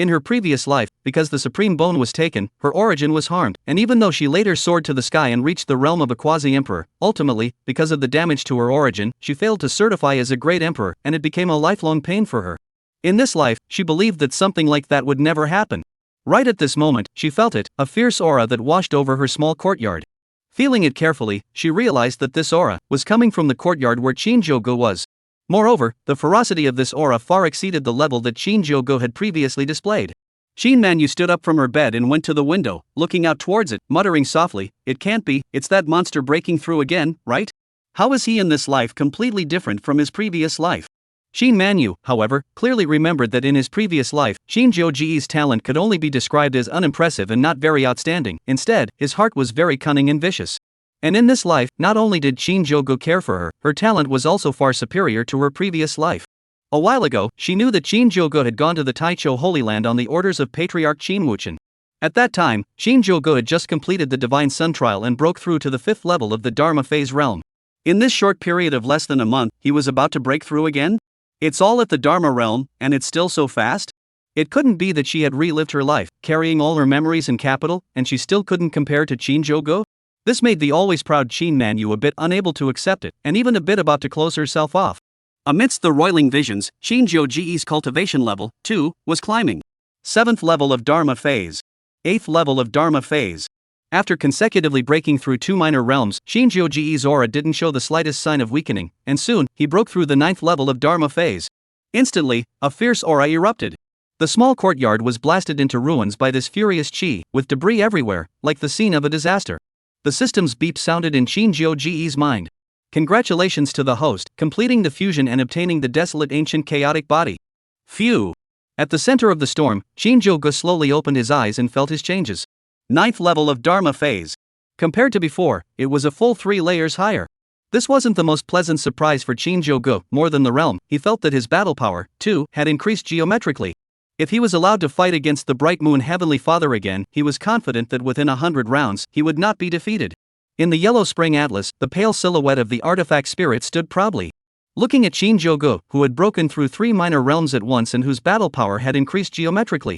In her previous life, because the supreme bone was taken, her origin was harmed, and even though she later soared to the sky and reached the realm of a quasi-emperor, ultimately, because of the damage to her origin, she failed to certify as a great emperor, and it became a lifelong pain for her. In this life, she believed that something like that would never happen. Right at this moment, she felt it, a fierce aura that washed over her small courtyard. Feeling it carefully, she realized that this aura was coming from the courtyard where Shinjogo was. Moreover, the ferocity of this aura far exceeded the level that Shinjogo had previously displayed. Shinmanyu stood up from her bed and went to the window, looking out towards it, muttering softly, "It can't be, it's that monster breaking through again, right? How is he in this life completely different from his previous life?" Shinmanyu, however, clearly remembered that in his previous life, Shinjogo's talent could only be described as unimpressive and not very outstanding. Instead, his heart was very cunning and vicious. And in this life, not only did Shinjogo care for her, her talent was also far superior to her previous life. A while ago, she knew that Shinjogo had gone to the Taicho Holy Land on the orders of Patriarch Shinwuchun. At that time, Shinjogo had just completed the Divine Sun trial and broke through to the 5th level of the Dharma phase realm. In this short period of less than a month, he was about to break through again? It's all at the Dharma realm, and it's still so fast? It couldn't be that she had relived her life, carrying all her memories and capital, and she still couldn't compare to Shinjogo? This made the always proud Shinmanyu a bit unable to accept it, and even a bit about to close herself off. Amidst the roiling visions, Shinjogo's cultivation level, too, was climbing. 7th level of Dharma phase. 8th level of Dharma phase. After consecutively breaking through 2 minor realms, Shinjogo's aura didn't show the slightest sign of weakening, and soon, he broke through the 9th level of Dharma phase. Instantly, a fierce aura erupted. The small courtyard was blasted into ruins by this furious chi, with debris everywhere, like the scene of a disaster. The system's beep sounded in Shinjogo's mind. Congratulations to the host, completing the fusion and obtaining the desolate ancient chaotic body. Phew! At the center of the storm, Shinjogo slowly opened his eyes and felt his changes. 9th level of Dharma phase. Compared to before, it was a full 3 layers higher. This wasn't the most pleasant surprise for Shinjogo. More than the realm, he felt that his battle power, too, had increased geometrically. If he was allowed to fight against the Bright Moon Heavenly Father again, he was confident that within 100 rounds, he would not be defeated. In the Yellow Spring Atlas, the pale silhouette of the artifact spirit stood proudly. Looking at Shinjogo, who had broken through 3 minor realms at once and whose battle power had increased geometrically,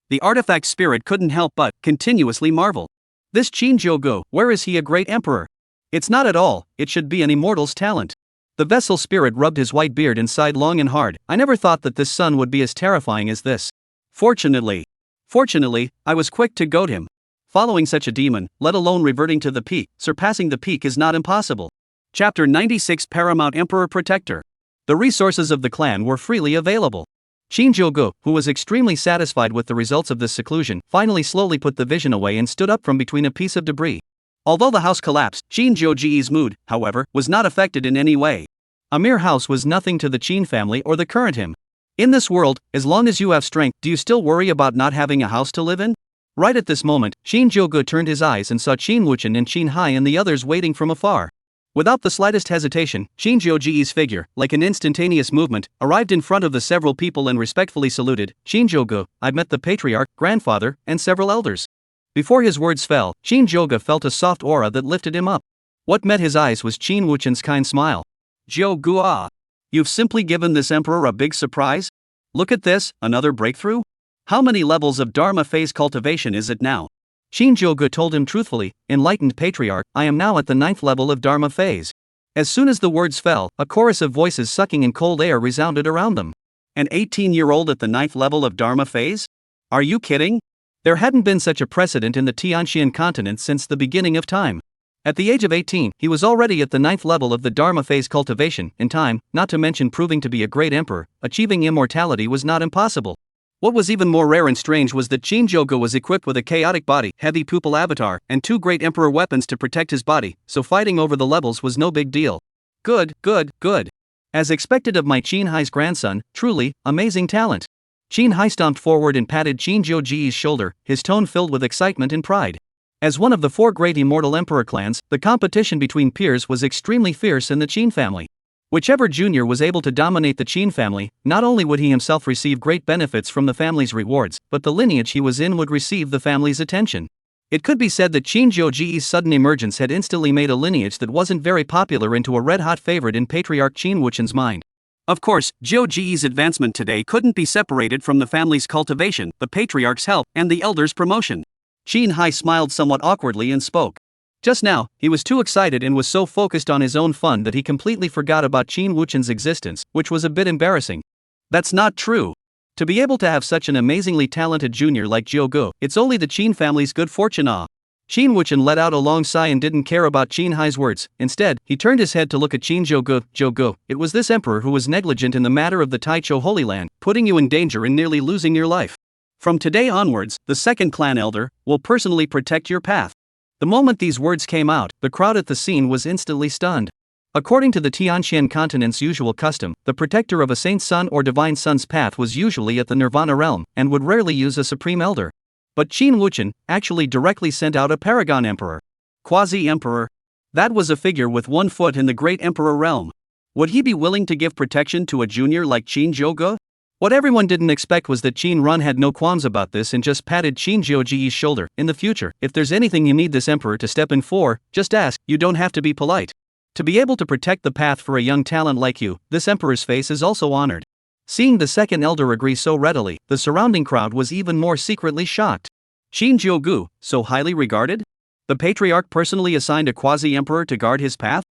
the artifact spirit couldn't help but continuously marvel. This Shinjogo, where is he a great emperor? It's not at all, it should be an immortal's talent. The vessel spirit rubbed his white beard and sighed long and hard. I never thought that this son would be as terrifying as this. Fortunately, I was quick to goad him. Following such a demon, let alone reverting to the peak, surpassing the peak is not impossible. Chapter 96 Paramount Emperor Protector. The resources of the clan were freely available. Shinjogo, who was extremely satisfied with the results of this seclusion, finally slowly put the vision away and stood up from between a piece of debris. Although the house collapsed, Shinjogo's mood, however, was not affected in any way. A mere house was nothing to the Qin family or the current him. In this world, as long as you have strength, do you still worry about not having a house to live in? Right at this moment, Shinjogo turned his eyes and saw Shinwuchun and Shinhai and the others waiting from afar. Without the slightest hesitation, Shinjogo's figure, like an instantaneous movement, arrived in front of the several people and respectfully saluted. Shinjogo, I've met the patriarch, grandfather, and several elders. Before his words fell, Shinjogo felt a soft aura that lifted him up. What met his eyes was Shinwuchun's kind smile. Jogua, you've simply given this emperor a big surprise? Look at this, another breakthrough? How many levels of Dharma phase cultivation is it now? Shinjogo told him truthfully, enlightened patriarch, I am now at the 9th level of Dharma phase. As soon as the words fell, a chorus of voices sucking in cold air resounded around them. An 18-year-old at the 9th level of Dharma phase? Are you kidding? There hadn't been such a precedent in the Tianxian continent since the beginning of time. At the age of 18, he was already at the 9th level of the Dharma phase cultivation. In time, not to mention proving to be a great emperor, achieving immortality was not impossible. What was even more rare and strange was that Shinjogo was equipped with a chaotic body, heavy pupil avatar, and 2 great emperor weapons to protect his body, so fighting over the levels was no big deal. Good. As expected of my Shinhai's grandson, truly, amazing talent. Shinhai stomped forward and patted Shinjogo's shoulder, his tone filled with excitement and pride. As one of the 4 great immortal emperor clans, the competition between peers was extremely fierce in the Qin family. Whichever junior was able to dominate the Qin family, not only would he himself receive great benefits from the family's rewards, but the lineage he was in would receive the family's attention. It could be said that Shinjogo's sudden emergence had instantly made a lineage that wasn't very popular into a red-hot favorite in Patriarch Shinwuchun's mind. Of course, Chao Ji's advancement today couldn't be separated from the family's cultivation, the patriarch's help, and the elder's promotion. Qin Hai smiled somewhat awkwardly and spoke. Just now, he was too excited and was so focused on his own fun that he completely forgot about Qin Wuchen's existence, which was a bit embarrassing. That's not true. To be able to have such an amazingly talented junior like Xiaogu, it's only the Qin family's good fortune. Qin Wuchen let out a long sigh and didn't care about Qin Hai's words. Instead, he turned his head to look at Qin Xiaogu. Xiaogu, it was this emperor who was negligent in the matter of the Taicho Holy Land, putting you in danger and nearly losing your life. From today onwards, the second clan elder will personally protect your path. The moment these words came out, the crowd at the scene was instantly stunned. According to the Tianxian continent's usual custom, the protector of a saint's son or divine son's path was usually at the Nirvana realm, and would rarely use a supreme elder. But Qin Wuchen actually directly sent out a paragon emperor. Quasi-Emperor. That was a figure with 1 foot in the great emperor realm. Would he be willing to give protection to a junior like Qin Xiaogu? What everyone didn't expect was that Qin Run had no qualms about this and just patted Qin Xiaoji's shoulder. In the future, if there's anything you need this emperor to step in for, just ask, you don't have to be polite. To be able to protect the path for a young talent like you, this emperor's face is also honored. Seeing the second elder agree so readily, the surrounding crowd was even more secretly shocked. Qin Xiaogu, so highly regarded? The patriarch personally assigned a quasi-emperor to guard his path?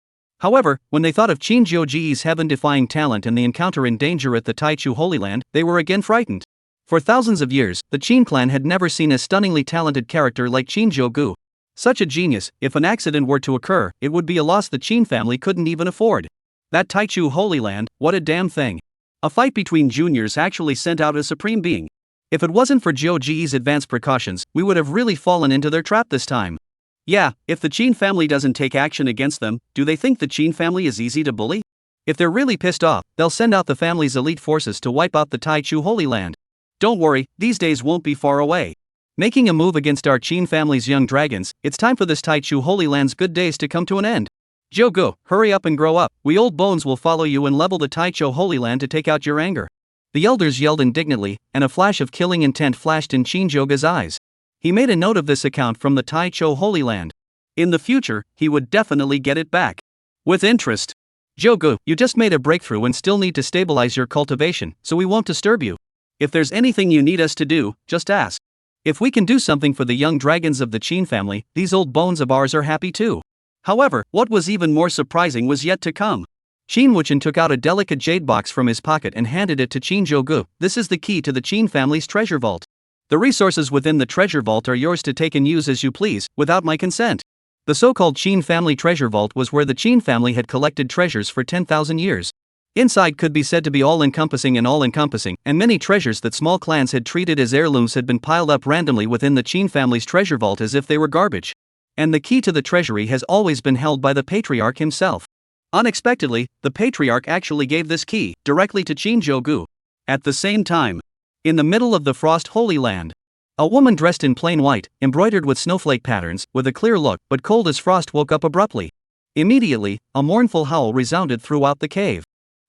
However, when they thought of Qin Xiaoji's heaven-defying talent and the encounter in danger at the Taicho Holy Land, they were again frightened. For thousands of years, the Qin clan had never seen a stunningly talented character like Qin Xiaogu. Such a genius, if an accident were to occur, it would be a loss the Qin family couldn't even afford. That Taicho Holy Land, what a damn thing. A fight between juniors actually sent out a supreme being. If it wasn't for Chao Ji's advanced precautions, we would have really fallen into their trap this time. Yeah, if the Qin family doesn't take action against them, do they think the Qin family is easy to bully? If they're really pissed off, they'll send out the family's elite forces to wipe out the Taicho Holy Land. Don't worry, these days won't be far away. Making a move against our Qin family's young dragons, it's time for this Taicho Holy Land's good days to come to an end. Xiaogu, hurry up and grow up, we old bones will follow you and level the Taicho Holy Land to take out your anger. The elders yelled indignantly, and a flash of killing intent flashed in Shinjogo's eyes. He made a note of this account from the Taicho Holy Land. In the future, he would definitely get it back. With interest. Xiaogu, you just made a breakthrough and still need to stabilize your cultivation, so we won't disturb you. If there's anything you need us to do, just ask. If we can do something for the young dragons of the Qin family, these old bones of ours are happy too. However, what was even more surprising was yet to come. Qin Wuchen took out a delicate jade box from his pocket and handed it to Qin Xiaogu. This is the key to the Qin family's treasure vault. The resources within the treasure vault are yours to take and use as you please, without my consent. The so-called Qin family treasure vault was where the Qin family had collected treasures for 10,000 years. Inside could be said to be all-encompassing, and many treasures that small clans had treated as heirlooms had been piled up randomly within the Qin family's treasure vault as if they were garbage. And the key to the treasury has always been held by the patriarch himself. Unexpectedly, the patriarch actually gave this key directly to Qin Xiaogu. At the same time, in the middle of the Frost Holy Land, a woman dressed in plain white, embroidered with snowflake patterns, with a clear look but cold as frost woke up abruptly. Immediately, a mournful howl resounded throughout the cave.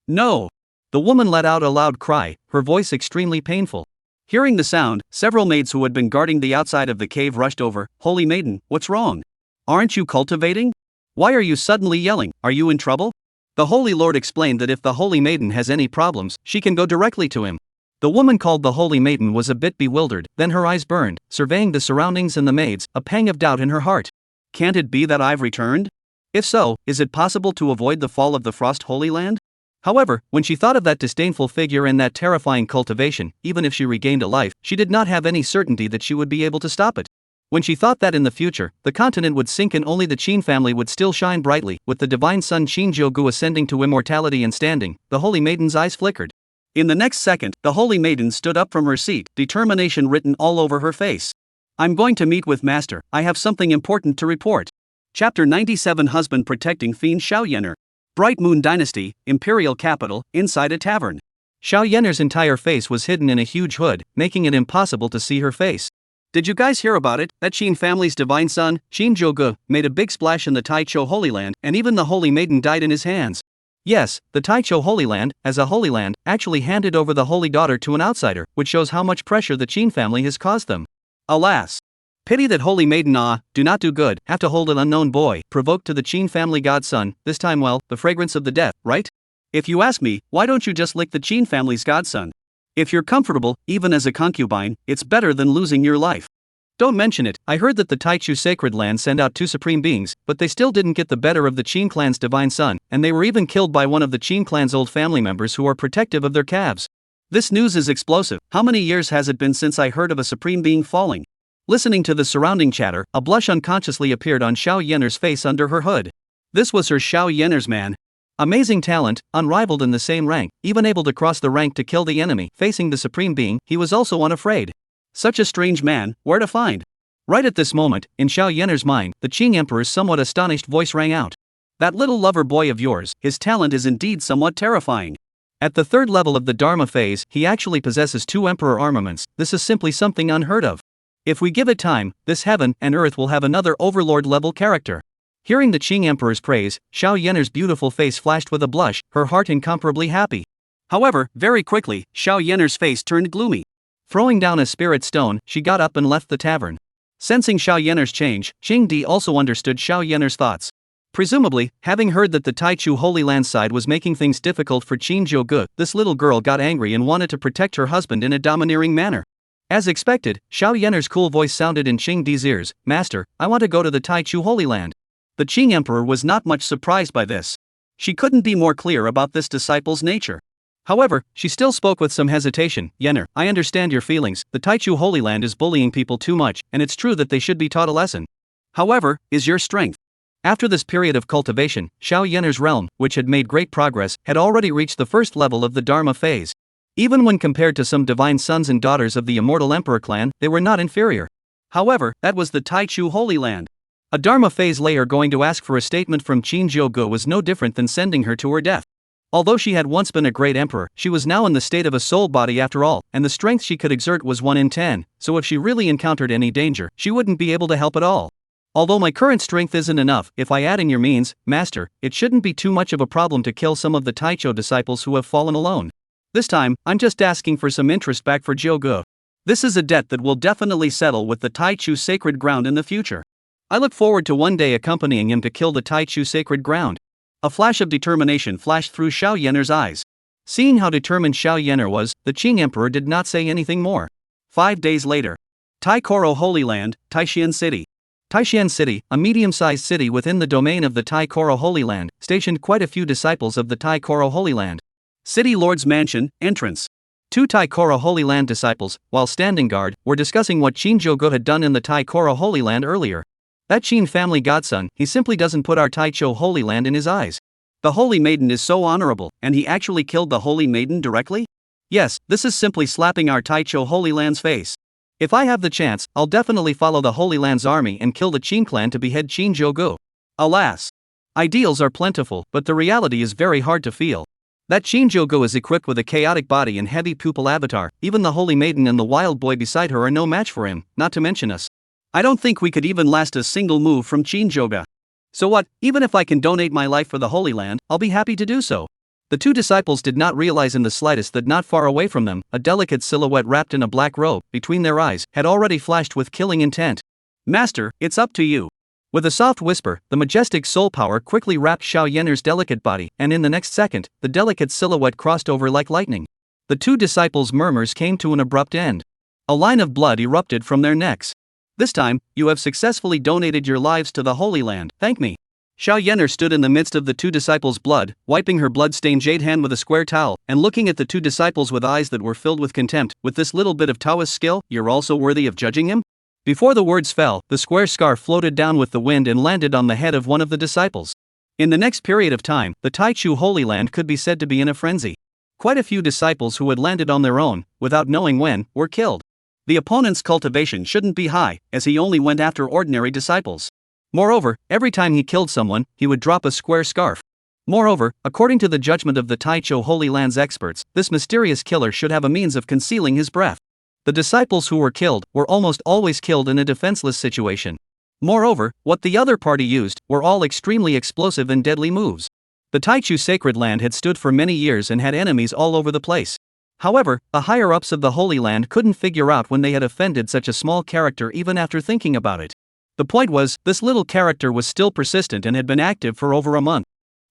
No! The woman let out a loud cry, her voice extremely painful. Hearing the sound, several maids who had been guarding the outside of the cave rushed over. Holy maiden, what's wrong? Aren't you cultivating? Why are you suddenly yelling? Are you in trouble? The Holy Lord explained that if the Holy Maiden has any problems, she can go directly to him. The woman called the Holy Maiden was a bit bewildered, then her eyes burned, surveying the surroundings and the maids, a pang of doubt in her heart. Can't it be that I've returned? If so, is it possible to avoid the fall of the Frost Holy Land? However, when she thought of that disdainful figure and that terrifying cultivation, even if she regained a life, she did not have any certainty that she would be able to stop it. When she thought that in the future, the continent would sink and only the Qin family would still shine brightly, with the divine son Qin Xiaogu ascending to immortality and standing, the Holy Maiden's eyes flickered. In the next second, the Holy Maiden stood up from her seat, determination written all over her face. I'm going to meet with Master, I have something important to report. Chapter 97 Husband protecting Fiend Xiaoyaner. Bright Moon Dynasty, Imperial Capital, inside a tavern. Xiaoyaner's entire face was hidden in a huge hood, making it impossible to see her face. Did you guys hear about it? That Qin family's divine son, Shinjogo, made a big splash in the Taicho Holy Land, and even the Holy Maiden died in his hands. Yes, the Taicho Holy Land, as a Holy Land, actually handed over the Holy Daughter to an outsider, which shows how much pressure the Qin family has caused them. Alas! Pity that Holy Maiden do not do good, have to hold an unknown boy, provoked to the Qin family godson, this time well, the fragrance of the death, right? If you ask me, why don't you just lick the Qing family's godson? If you're comfortable, even as a concubine, it's better than losing your life. Don't mention it. I heard that the Taicho Sacred Land sent out 2 supreme beings, but they still didn't get the better of the Qing clan's divine son, and they were even killed by one of the Qing clan's old family members who are protective of their calves. This news is explosive. How many years has it been since I heard of a supreme being falling? Listening to the surrounding chatter, a blush unconsciously appeared on Xiao Yener's face under her hood. This was her Xiao Yener's man. Amazing talent, unrivaled in the same rank, even able to cross the rank to kill the enemy. Facing the supreme being, he was also unafraid. Such a strange man, where to find? Right at this moment, in Xiao Yener's mind, the Qing Emperor's somewhat astonished voice rang out. That little lover boy of yours, his talent is indeed somewhat terrifying. At the 3rd level of the Dharma phase, he actually possesses 2 Emperor armaments. This is simply something unheard of. If we give it time, this heaven and earth will have another overlord level character. Hearing the Qing Emperor's praise, Xiao Yener's beautiful face flashed with a blush, her heart incomparably happy. However, very quickly, Xiao Yener's face turned gloomy. Throwing down a spirit stone, she got up and left the tavern. Sensing Xiao Yener's change, Qing Di also understood Xiao Yener's thoughts. Presumably, having heard that the Taicho Holy Land side was making things difficult for Shinjogo, this little girl got angry and wanted to protect her husband in a domineering manner. As expected, Xiao Yener's cool voice sounded in Qing Di's ears. Master, I want to go to the Taicho Holy Land. The Qing Emperor was not much surprised by this. She couldn't be more clear about this disciple's nature. However, she still spoke with some hesitation. Yener, I understand your feelings. The Taicho Holy Land is bullying people too much, and it's true that they should be taught a lesson. However, is your strength? After this period of cultivation, Xiao Yener's realm, which had made great progress, had already reached the 1st level of the Dharma phase. Even when compared to some divine sons and daughters of the immortal Emperor clan, they were not inferior. However, that was the Taicho Holy Land. A Dharma phase layer going to ask for a statement from Shinjogo was no different than sending her to her death. Although she had once been a great emperor, she was now in the state of a soul body after all, and the strength she could exert was 1 in 10, so if she really encountered any danger, she wouldn't be able to help at all. Although my current strength isn't enough, if I add in your means, master, it shouldn't be too much of a problem to kill some of the Taicho disciples who have fallen alone. This time, I'm just asking for some interest back for Jiogu. This is a debt that will definitely settle with the Taicho sacred ground in the future. I look forward to one day accompanying him to kill the Taicho sacred ground. A flash of determination flashed through Xiao Yener's eyes. Seeing how determined Xiao Yener was, the Qing Emperor did not say anything more. 5 days later. Taicho Holy Land, Taishan City. Taishan City, a medium-sized city within the domain of the Taicho Holy Land, stationed quite a few disciples of the Taicho Holy Land. City Lord's Mansion, entrance. 2 Taicho Holy Land disciples, while standing guard, were discussing what Shinjogo had done in the Taicho Holy Land earlier. That Qing family godson, he simply doesn't put our Taicho Holy Land in his eyes. The Holy Maiden is so honorable, and he actually killed the Holy Maiden directly? Yes, this is simply slapping our Taicho Holy Land's face. If I have the chance, I'll definitely follow the Holy Land's army and kill the Qing clan to behead Shinjogo. Alas. Ideals are plentiful, but the reality is very hard to feel. That Shinjogo is equipped with a chaotic body and heavy pupil avatar. Even the Holy Maiden and the wild boy beside her are no match for him, not to mention us. I don't think we could even last a single move from Shinjogo. So what, even if I can donate my life for the Holy Land, I'll be happy to do so. The 2 disciples did not realize in the slightest that not far away from them, a delicate silhouette wrapped in a black robe, between their eyes, had already flashed with killing intent. Master, it's up to you. With a soft whisper, the majestic soul power quickly wrapped Xiao Yener's delicate body, and in the next second, the delicate silhouette crossed over like lightning. The 2 disciples' murmurs came to an abrupt end. A line of blood erupted from their necks. This time, you have successfully donated your lives to the Holy Land, thank me. Xiao Yener stood in the midst of the 2 disciples' blood, wiping her blood-stained jade hand with a square towel, and looking at the 2 disciples with eyes that were filled with contempt. With this little bit of Taoist skill, you're also worthy of judging him? Before the words fell, the square scarf floated down with the wind and landed on the head of one of the disciples. In the next period of time, the Taicho Holy Land could be said to be in a frenzy. Quite a few disciples who had landed on their own, without knowing when, were killed. The opponent's cultivation shouldn't be high, as he only went after ordinary disciples. Moreover, every time he killed someone, he would drop a square scarf. Moreover, according to the judgment of the Taicho Holy Land's experts, this mysterious killer should have a means of concealing his breath. The disciples who were killed were almost always killed in a defenseless situation. Moreover, what the other party used were all extremely explosive and deadly moves. The Taicho Sacred Land had stood for many years and had enemies all over the place. However, the higher-ups of the Holy Land couldn't figure out when they had offended such a small character even after thinking about it. The point was, this little character was still persistent and had been active for over a month.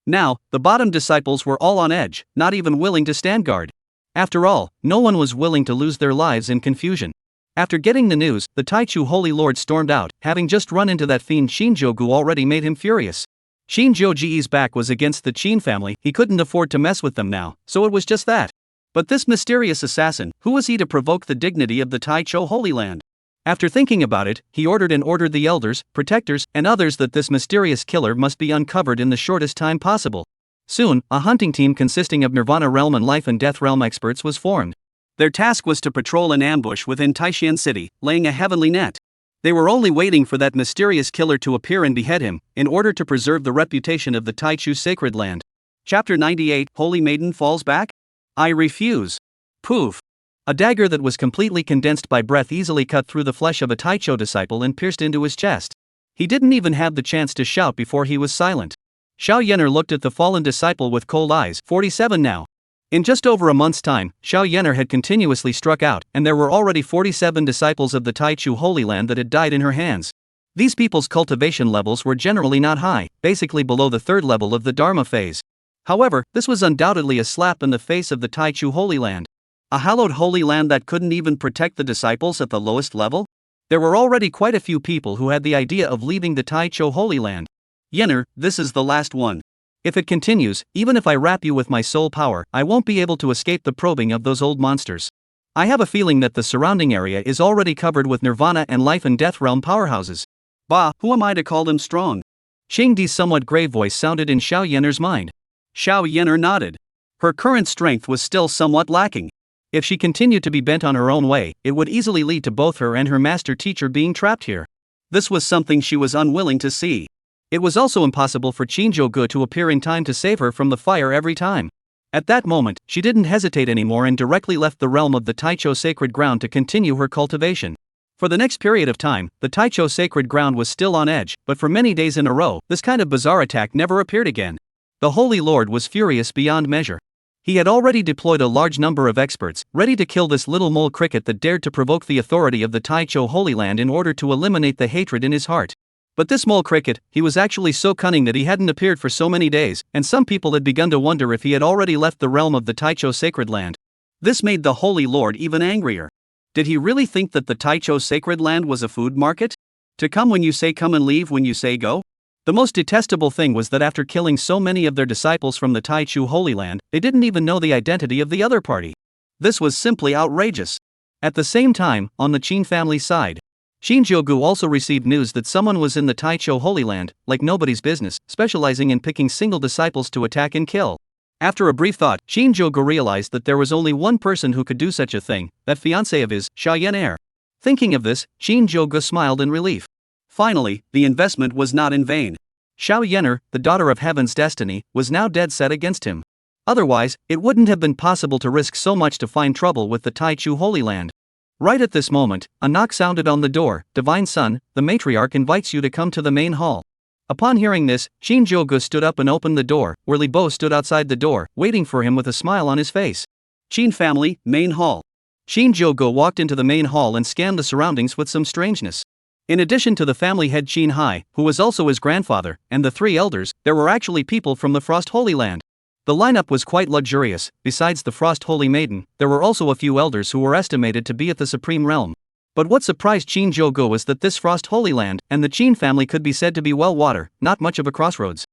Now, the bottom disciples were all on edge, not even willing to stand guard. After all, no one was willing to lose their lives in confusion. After getting the news, the Taicho Holy Lord stormed out, having just run into that fiend Shinjogo already made him furious. Shinjogo's back was against the Qing family, he couldn't afford to mess with them now, so it was just that. But this mysterious assassin, who was he to provoke the dignity of the Taicho Holy Land? After thinking about it, he ordered the elders, protectors, and others that this mysterious killer must be uncovered in the shortest time possible. Soon, a hunting team consisting of Nirvana Realm and Life and Death Realm experts was formed. Their task was to patrol an ambush within Taishan City, laying a heavenly net. They were only waiting for that mysterious killer to appear and behead him, in order to preserve the reputation of the Taichu Sacred Land. Chapter 98, Holy Maiden Falls Back? I refuse. Poof. A dagger that was completely condensed by breath easily cut through the flesh of a Taicho disciple and pierced into his chest. He didn't even have the chance to shout before he was silent. Xiao Yener looked at the fallen disciple with cold eyes. 47 now. In just over a month's time, Xiao Yener had continuously struck out, and there were already 47 disciples of the Taichu Holy Land that had died in her hands. These people's cultivation levels were generally not high, basically below the third level of the Dharma phase. However, this was undoubtedly a slap in the face of the Taichu Holy Land. A hallowed Holy Land that couldn't even protect the disciples at the lowest level? There were already quite a few people who had the idea of leaving the Taicho Holy Land. Yener, this is the last one. If it continues, even if I wrap you with my soul power, I won't be able to escape the probing of those old monsters. I have a feeling that the surrounding area is already covered with Nirvana and Life and Death Realm powerhouses. Bah, who am I to call them strong? Xing Di's somewhat grave voice sounded in Xiao Yener's mind. Xiao Yener nodded. Her current strength was still somewhat lacking. If she continued to be bent on her own way, it would easily lead to both her and her master teacher being trapped here. This was something she was unwilling to see. It was also impossible for Shinjogo to appear in time to save her from the fire every time. At that moment, she didn't hesitate anymore and directly left the realm of the Taicho Sacred Ground to continue her cultivation. For the next period of time, the Taicho Sacred Ground was still on edge, but for many days in a row, this kind of bizarre attack never appeared again. The Holy Lord was furious beyond measure. He had already deployed a large number of experts, ready to kill this little mole cricket that dared to provoke the authority of the Taicho Holy Land in order to eliminate the hatred in his heart. But this mole cricket, he was actually so cunning that he hadn't appeared for so many days, and some people had begun to wonder if he had already left the realm of the Taicho Sacred Land. This made the Holy Lord even angrier. Did he really think that the Taicho Sacred Land was a food market? To come when you say come and leave when you say go? The most detestable thing was that after killing so many of their disciples from the Taichu Holy Land, they didn't even know the identity of the other party. This was simply outrageous. At the same time, on the Qing family's side, Shinjogo also received news that someone was in the Taicho Holy Land, like nobody's business, specializing in picking single disciples to attack and kill. After a brief thought, Shinjogo realized that there was only one person who could do such a thing, that fiancé of his, Xiao Yener. Thinking of this, Shinjogo smiled in relief. Finally, the investment was not in vain. Xiao Yener, the daughter of Heaven's destiny, was now dead set against him. Otherwise, it wouldn't have been possible to risk so much to find trouble with the Taichu Holy Land. Right at this moment, a knock sounded on the door. Divine Son, the matriarch invites you to come to the main hall. Upon hearing this, Shinjogo stood up and opened the door, where Li Bo stood outside the door, waiting for him with a smile on his face. Qin family, main hall. Shinjogo walked into the main hall and scanned the surroundings with some strangeness. In addition to the family head Qin Hai, who was also his grandfather, and the three elders, there were actually people from the Frost Holy Land. The lineup was quite luxurious. Besides the Frost Holy Maiden, there were also a few elders who were estimated to be at the Supreme Realm. But what surprised Shinjogo was that this Frost Holy Land and the Qin family could be said to be well water, not much of a crossroads.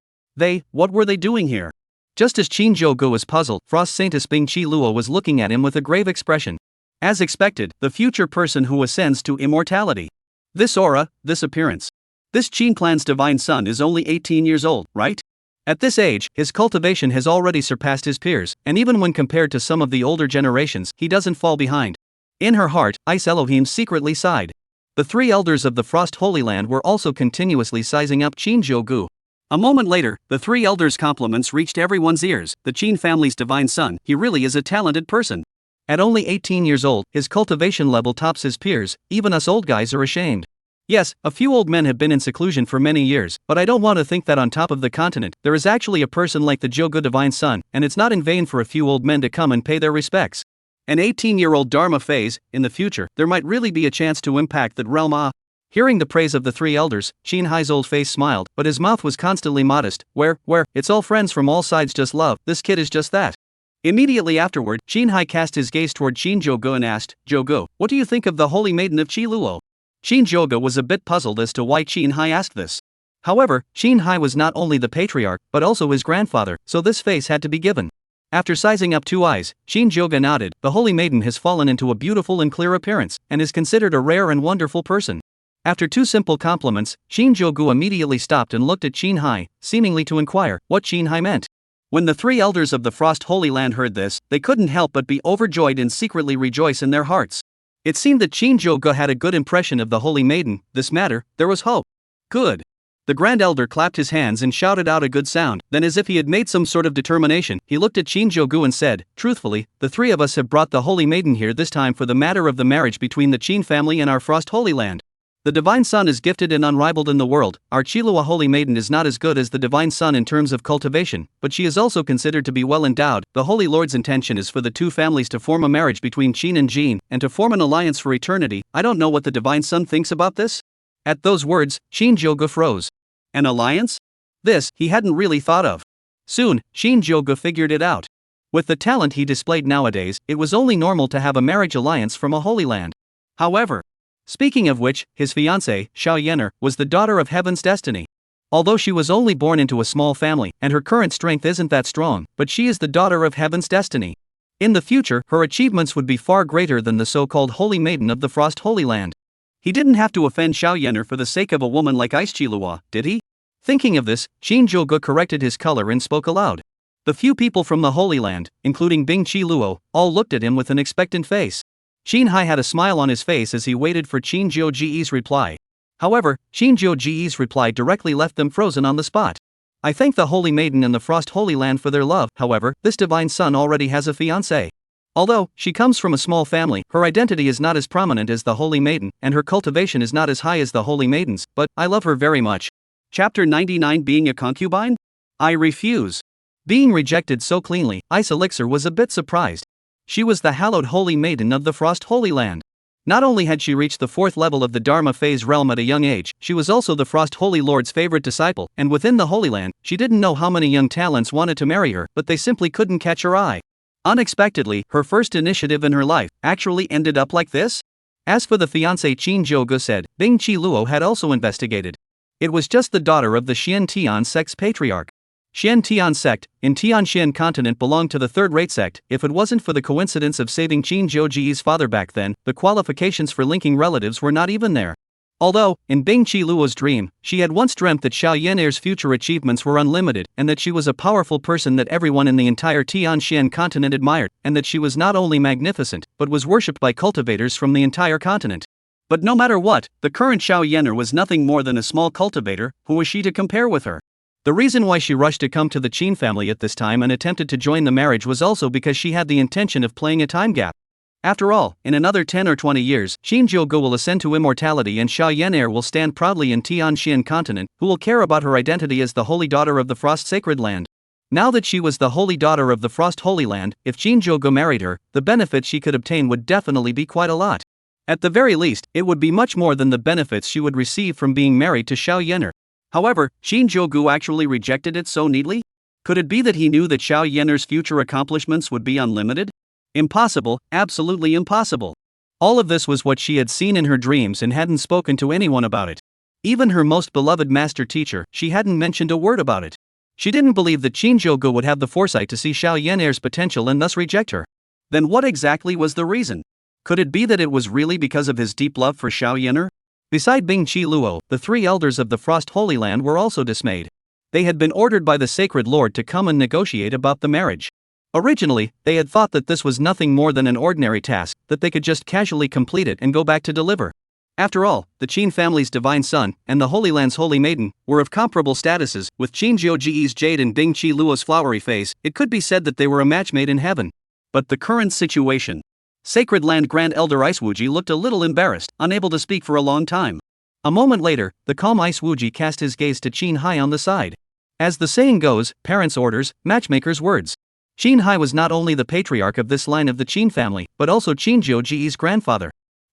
What were they doing here? Just as Shinjogo was puzzled, Frost Saintess Bing Chi Luo was looking at him with a grave expression. As expected, the future person who ascends to immortality. This aura, this appearance. This Qin clan's divine son is only 18 years old, right? At this age, his cultivation has already surpassed his peers, and even when compared to some of the older generations, he doesn't fall behind. In her heart, Ice Elohim secretly sighed. The three elders of the Frost Holy Land were also continuously sizing up Shinjogo. A moment later, the three elders' compliments reached everyone's ears. The Qin family's divine son, he really is a talented person. At only 18 years old, his cultivation level tops his peers. Even us old guys are ashamed. Yes, a few old men have been in seclusion for many years, but I don't want to think that on top of the continent, there is actually a person like the Jogo Divine Son, and it's not in vain for a few old men to come and pay their respects. An 18-year-old Dharma phase, in the future, there might really be a chance to impact that realm. Hearing the praise of the three elders, Qin Hai's old face smiled, but his mouth was constantly modest. Where, it's all friends from all sides just love, this kid is just that. Immediately afterward, Qin Hai cast his gaze toward Shinjogo and asked, Jogo, what do you think of the Holy Maiden of Qiluo? Shinjogo was a bit puzzled as to why Qin Hai asked this. However, Qin Hai was not only the patriarch, but also his grandfather, so this face had to be given. After sizing up 2 eyes, Shinjogo nodded. The Holy Maiden has fallen into a beautiful and clear appearance, and is considered a rare and wonderful person. After 2 simple compliments, Shinjogo immediately stopped and looked at Qin Hai, seemingly to inquire what Qin Hai meant. When the 3 elders of the Frost Holy Land heard this, they couldn't help but be overjoyed and secretly rejoice in their hearts. It seemed that Shinjogo had a good impression of the Holy Maiden. This matter, there was hope. Good. The Grand Elder clapped his hands and shouted out a good sound. Then, as if he had made some sort of determination, he looked at Shinjogo and said, truthfully, the 3 of us have brought the Holy Maiden here this time for the matter of the marriage between the Qin family and our Frost Holy Land. The Divine Sun is gifted and unrivaled in the world. Our Qiluo Holy Maiden is not as good as the Divine Sun in terms of cultivation, but she is also considered to be well endowed. The Holy Lord's intention is for the 2 families to form a marriage between Qin and Jin, and to form an alliance for eternity. I don't know what the Divine Sun thinks about this. At those words, Shinjogo froze. An alliance? This, he hadn't really thought of. Soon, Shinjogo figured it out. With the talent he displayed nowadays, it was only normal to have a marriage alliance from a Holy Land. However, speaking of which, his fiancée, Xiaoyener, was the daughter of Heaven's destiny. Although she was only born into a small family, and her current strength isn't that strong, but she is the daughter of Heaven's destiny. In the future, her achievements would be far greater than the so-called Holy Maiden of the Frost Holy Land. He didn't have to offend Xiaoyener for the sake of a woman like Ice Qiluo, did he? Thinking of this, Shinjogo corrected his color and spoke aloud. The few people from the Holy Land, including Bing Qiluo, all looked at him with an expectant face. Qin Hai had a smile on his face as he waited for Shinjogo's reply. However, Shinjogo's reply directly left them frozen on the spot. I thank the Holy Maiden and the Frost Holy Land for their love. However, this Divine Sun already has a fiancé. Although she comes from a small family, her identity is not as prominent as the Holy Maiden, and her cultivation is not as high as the Holy Maiden's, but I love her very much. Chapter 99 Being a concubine? I refuse. Being rejected so cleanly, Ice Elixir was a bit surprised. She was the hallowed Holy Maiden of the Frost Holy Land. Not only had she reached the 4th level of the Dharma phase realm at a young age, she was also the Frost Holy Lord's favorite disciple, and within the Holy Land, she didn't know how many young talents wanted to marry her, but they simply couldn't catch her eye. Unexpectedly, her first initiative in her life actually ended up like this? As for the fiancé, Shinjogo said, Bing Qiluo had also investigated. It was just the daughter of the Xian Tian sect's patriarch. Xian Tian sect, in Tianxian continent, belonged to the third-rate sect. If it wasn't for the coincidence of saving Shinjogo's father back then, the qualifications for linking relatives were not even there. Although, in Bing Qiluo's dream, she had once dreamt that Xiaoyener's future achievements were unlimited, and that she was a powerful person that everyone in the entire Tianxian continent admired, and that she was not only magnificent, but was worshipped by cultivators from the entire continent. But no matter what, the current Xiaoyener was nothing more than a small cultivator. Who was she to compare with her? The reason why she rushed to come to the Qin family at this time and attempted to join the marriage was also because she had the intention of playing a time gap. After all, in another 10 or 20 years, Shinjogo will ascend to immortality and Xiaoyener will stand proudly in Tianxian continent, who will care about her identity as the holy daughter of the Frost Sacred Land. Now that she was the holy daughter of the Frost Holy Land, if Shinjogo married her, the benefits she could obtain would definitely be quite a lot. At the very least, it would be much more than the benefits she would receive from being married to Xiaoyener. However, Shinjogo actually rejected it so neatly? Could it be that he knew that Xiaoyener's future accomplishments would be unlimited? Impossible, absolutely impossible. All of this was what she had seen in her dreams and hadn't spoken to anyone about it. Even her most beloved master teacher, she hadn't mentioned a word about it. She didn't believe that Shinjogo would have the foresight to see Xiaoyener's potential and thus reject her. Then what exactly was the reason? Could it be that it was really because of his deep love for Xiaoyener? Beside Bing Qiluo, the 3 elders of the Frost Holy Land were also dismayed. They had been ordered by the Sacred Lord to come and negotiate about the marriage. Originally, they had thought that this was nothing more than an ordinary task, that they could just casually complete it and go back to deliver. After all, the Qin family's Divine Sun, and the Holy Land's Holy Maiden, were of comparable statuses. With Shinjogo's jade and Bing Qiluo's flowery face, it could be said that they were a match made in heaven. But the current situation. Sacred Land Grand Elder Ice Wuji looked a little embarrassed, unable to speak for a long time. A moment later, the calm Ice Wuji cast his gaze to Qin Hai on the side. As the saying goes, parents' orders, matchmakers' words. Qin Hai was not only the patriarch of this line of the Qin family, but also Shinjogo's grandfather.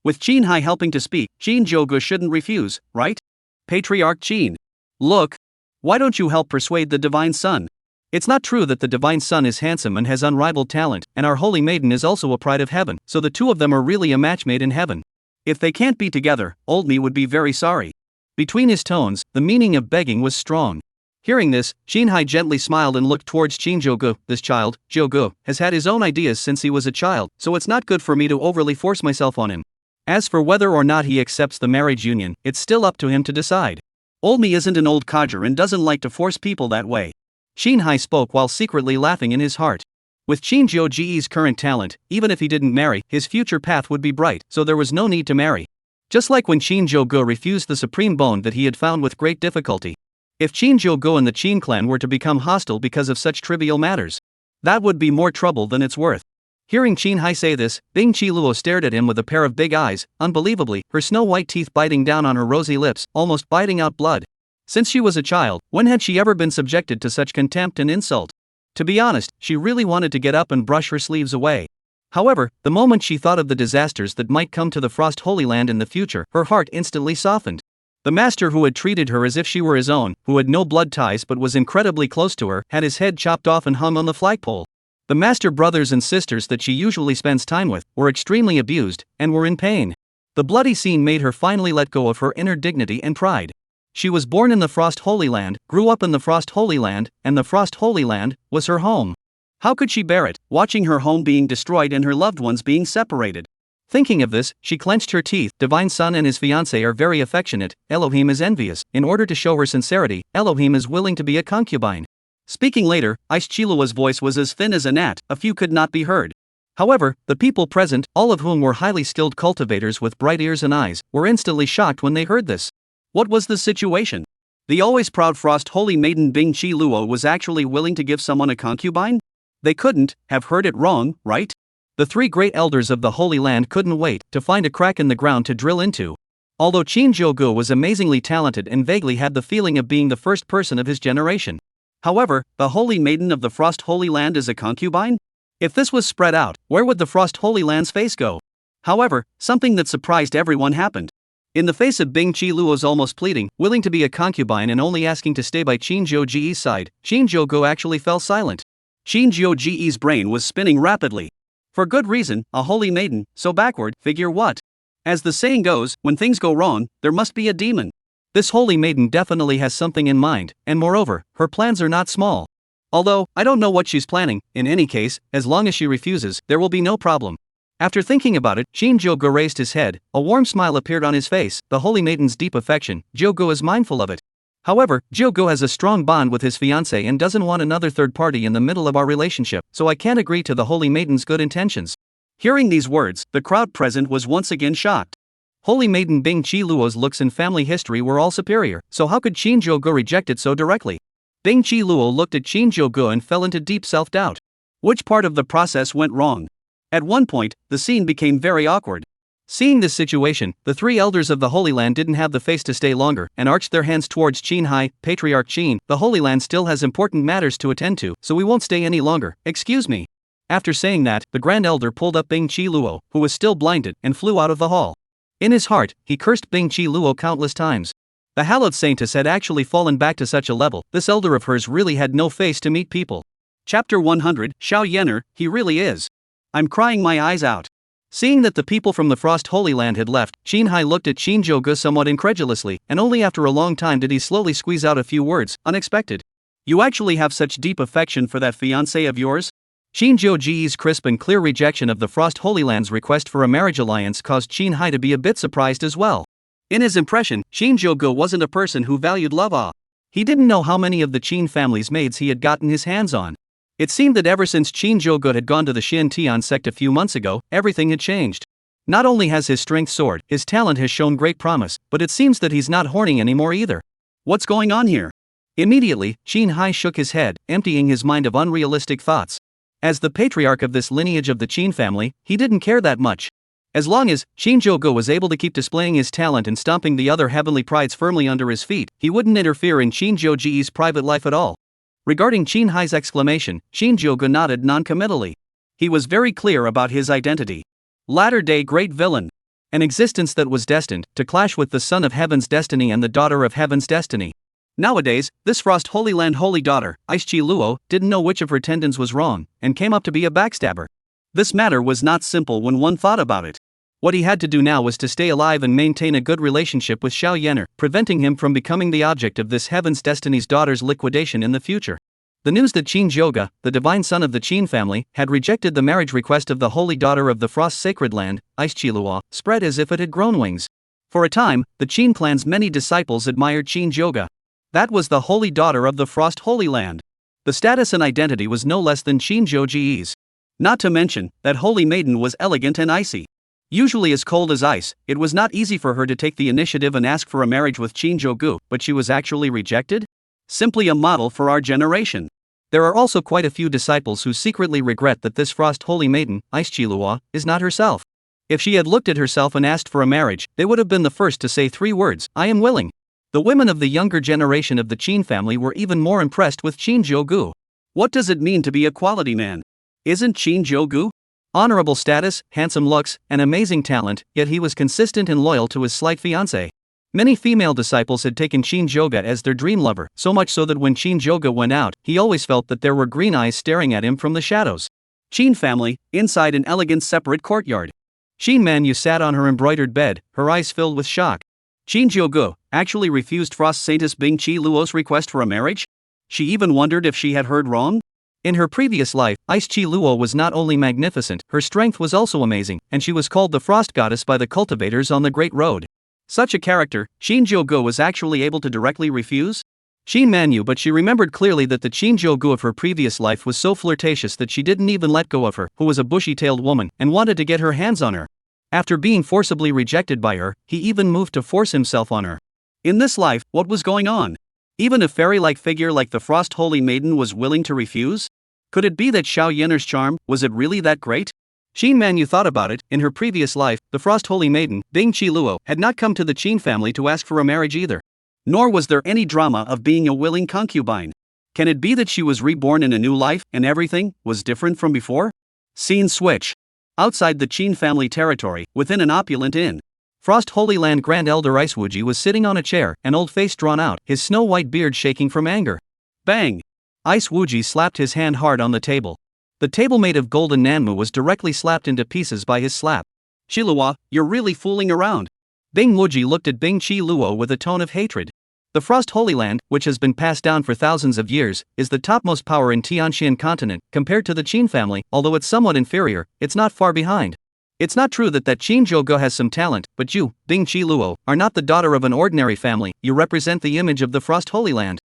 With Qin Hai helping to speak, Shinjogo shouldn't refuse, right? Patriarch Qin. Look. Why don't you help persuade the Divine Son? It's not true that the Divine Son is handsome and has unrivaled talent, and our Holy Maiden is also a pride of heaven, so the two of them are really a match made in heaven. If they can't be together, old me would be very sorry. Between his tones, the meaning of begging was strong. Hearing this, Qin Hai gently smiled and looked towards Shinjogo. This child, Jogo, has had his own ideas since he was a child, so it's not good for me to overly force myself on him. As for whether or not he accepts the marriage union, it's still up to him to decide. Old me isn't an old codger and doesn't like to force people that way. Qin Hai spoke while secretly laughing in his heart. With Shinjogo's current talent, even if he didn't marry, his future path would be bright, so there was no need to marry. Just like when Shinjogo refused the supreme bone that he had found with great difficulty. If Shinjogo and the Qin clan were to become hostile because of such trivial matters, that would be more trouble than it's worth. Hearing Qin Hai say this, Bing Qiluo stared at him with a pair of big eyes, unbelievably, her snow-white teeth biting down on her rosy lips, almost biting out blood. Since she was a child, when had she ever been subjected to such contempt and insult? To be honest, she really wanted to get up and brush her sleeves away. However, the moment she thought of the disasters that might come to the Frost Holy Land in the future, her heart instantly softened. The master who had treated her as if she were his own, who had no blood ties but was incredibly close to her, had his head chopped off and hung on the flagpole. The master brothers and sisters that she usually spends time with were extremely abused and were in pain. The bloody scene made her finally let go of her inner dignity and pride. She was born in the Frost Holy Land, grew up in the Frost Holy Land, and the Frost Holy Land was her home. How could she bear it, watching her home being destroyed and her loved ones being separated? Thinking of this, she clenched her teeth. Divine Son and his fiancée are very affectionate, Elohim is envious. In order to show her sincerity, Elohim is willing to be a concubine. Speaking later, Ice Chilua's voice was as thin as a gnat, a few could not be heard. However, the people present, all of whom were highly skilled cultivators with bright ears and eyes, were instantly shocked when they heard this. What was the situation? The always proud Frost Holy Maiden Bing Qiluo was actually willing to give someone a concubine? They couldn't have heard it wrong, right? The three great elders of the Holy Land couldn't wait to find a crack in the ground to drill into. Although Shinjogo was amazingly talented and vaguely had the feeling of being the first person of his generation. However, the Holy Maiden of the Frost Holy Land is a concubine? If this was spread out, where would the Frost Holy Land's face go? However, something that surprised everyone happened. In the face of Bing Qiluo's almost pleading, willing to be a concubine and only asking to stay by Shinjogo's side, Shinjogo actually fell silent. Shinjogo's brain was spinning rapidly. For good reason, a holy maiden, so backward, figure what? As the saying goes, when things go wrong, there must be a demon. This holy maiden definitely has something in mind, and moreover, her plans are not small. Although, I don't know what she's planning, in any case, as long as she refuses, there will be no problem. After thinking about it, Shinjogo raised his head, a warm smile appeared on his face, the holy maiden's deep affection, Jogo is mindful of it. However, Jogo has a strong bond with his fiancée and doesn't want another third party in the middle of our relationship, so I can't agree to the holy maiden's good intentions. Hearing these words, the crowd present was once again shocked. Holy Maiden Bing Qiluo's looks and family history were all superior, so how could Shinjogo reject it so directly? Bing Qiluo looked at Shinjogo and fell into deep self-doubt. Which part of the process went wrong? At one point, the scene became very awkward. Seeing this situation, the three elders of the Holy Land didn't have the face to stay longer and arched their hands towards Qin Hai. Patriarch Qin, the Holy Land still has important matters to attend to, so we won't stay any longer, excuse me. After saying that, the Grand Elder pulled up Bing Qiluo, who was still blinded, and flew out of the hall. In his heart, he cursed Bing Qiluo countless times. The hallowed saintess had actually fallen back to such a level, this elder of hers really had no face to meet people. Chapter 100, Xiao Yenner, he really is. I'm crying my eyes out. Seeing that the people from the Frost Holy Land had left, Qin Hai looked at Shinjogo somewhat incredulously, and only after a long time did he slowly squeeze out a few words, unexpected. You actually have such deep affection for that fiancé of yours? Shinjogo's crisp and clear rejection of the Frost Holy Land's request for a marriage alliance caused Qin Hai to be a bit surprised as well. In his impression, Shinjogo wasn't a person who valued love. He didn't know how many of the Qin family's maids he had gotten his hands on. It seemed that ever since Shinjogo had gone to the Xintian sect a few months ago, everything had changed. Not only has his strength soared, his talent has shown great promise, but it seems that he's not horny anymore either. What's going on here? Immediately, Qin Hai shook his head, emptying his mind of unrealistic thoughts. As the patriarch of this lineage of the Qin family, he didn't care that much. As long as Shinjogo was able to keep displaying his talent and stomping the other heavenly prides firmly under his feet, he wouldn't interfere in Shinjogo's private life at all. Regarding Qin Hai's exclamation, Shinjogo nodded non-committally. He was very clear about his identity. Latter-day great villain. An existence that was destined to clash with the son of heaven's destiny and the daughter of heaven's destiny. Nowadays, this Frost Holy Land holy daughter, Aichi Luo, didn't know which of her tendons was wrong, and came up to be a backstabber. This matter was not simple when one thought about it. What he had to do now was to stay alive and maintain a good relationship with Xiao Yan'er, preventing him from becoming the object of this heaven's destiny's daughter's liquidation in the future. The news that Shinjogo, the divine son of the Qin family, had rejected the marriage request of the holy daughter of the Frost Sacred Land, Aichi Luo, spread as if it had grown wings. For a time, the Qin clan's many disciples admired Shinjogo. That was the holy daughter of the Frost Holy Land. The status and identity was no less than Shinjogo's. Not to mention, that holy maiden was elegant and icy. Usually as cold as ice, it was not easy for her to take the initiative and ask for a marriage with Shinjogo, but she was actually rejected? Simply a model for our generation. There are also quite a few disciples who secretly regret that this Frost Holy Maiden, Aichi Luo, is not herself. If she had looked at herself and asked for a marriage, they would have been the first to say 3 words, "I am willing." The women of the younger generation of the Qin family were even more impressed with Shinjogo. What does it mean to be a quality man? Isn't Shinjogo? Honorable status, handsome looks, and amazing talent, yet he was consistent and loyal to his slight fiancée. Many female disciples had taken Shinjogo as their dream lover, so much so that when Shinjogo went out, he always felt that there were green eyes staring at him from the shadows. Qin family, inside an elegant separate courtyard. Qin Manyu sat on her embroidered bed, her eyes filled with shock. Shinjogo actually refused Frost Saintess Bing Chi Luo's request for a marriage? She even wondered if she had heard wrong? In her previous life, Aichi Luo was not only magnificent, her strength was also amazing, and she was called the Frost Goddess by the cultivators on the Great Road. Such a character, Shinjogo was actually able to directly refuse? Qin Manyu, but she remembered clearly that the Shinjogo of her previous life was so flirtatious that she didn't even let go of her, who was a bushy-tailed woman, and wanted to get her hands on her. After being forcibly rejected by her, he even moved to force himself on her. In this life, what was going on? Even a fairy-like figure like the Frost Holy Maiden was willing to refuse? Could it be that Xiao Yan'er's charm, was it really that great? Qin Manyu thought about it. In her previous life, the Frost Holy Maiden, Bing Chi Luo, had not come to the Qin family to ask for a marriage either. Nor was there any drama of being a willing concubine. Can it be that she was reborn in a new life, and everything was different from before? Scene switch. Outside the Qin family territory, within an opulent inn. Frost Holy Land Grand Elder Icewuji was sitting on a chair, an old face drawn out, his snow-white beard shaking from anger. Bang! Icewuji slapped his hand hard on the table. The table made of golden nanmu was directly slapped into pieces by his slap. Shiluo, you're really fooling around. Bing Wuji looked at Bing Chi Luo with a tone of hatred. The Frost Holy Land, which has been passed down for thousands of years, is the topmost power in Tianxian continent. Compared to the Qin family, although it's somewhat inferior, it's not far behind. It's not true that Shinjogo has some talent, but you, Bing Chi Luo, are not the daughter of an ordinary family. You represent the image of the Frost Holy Land.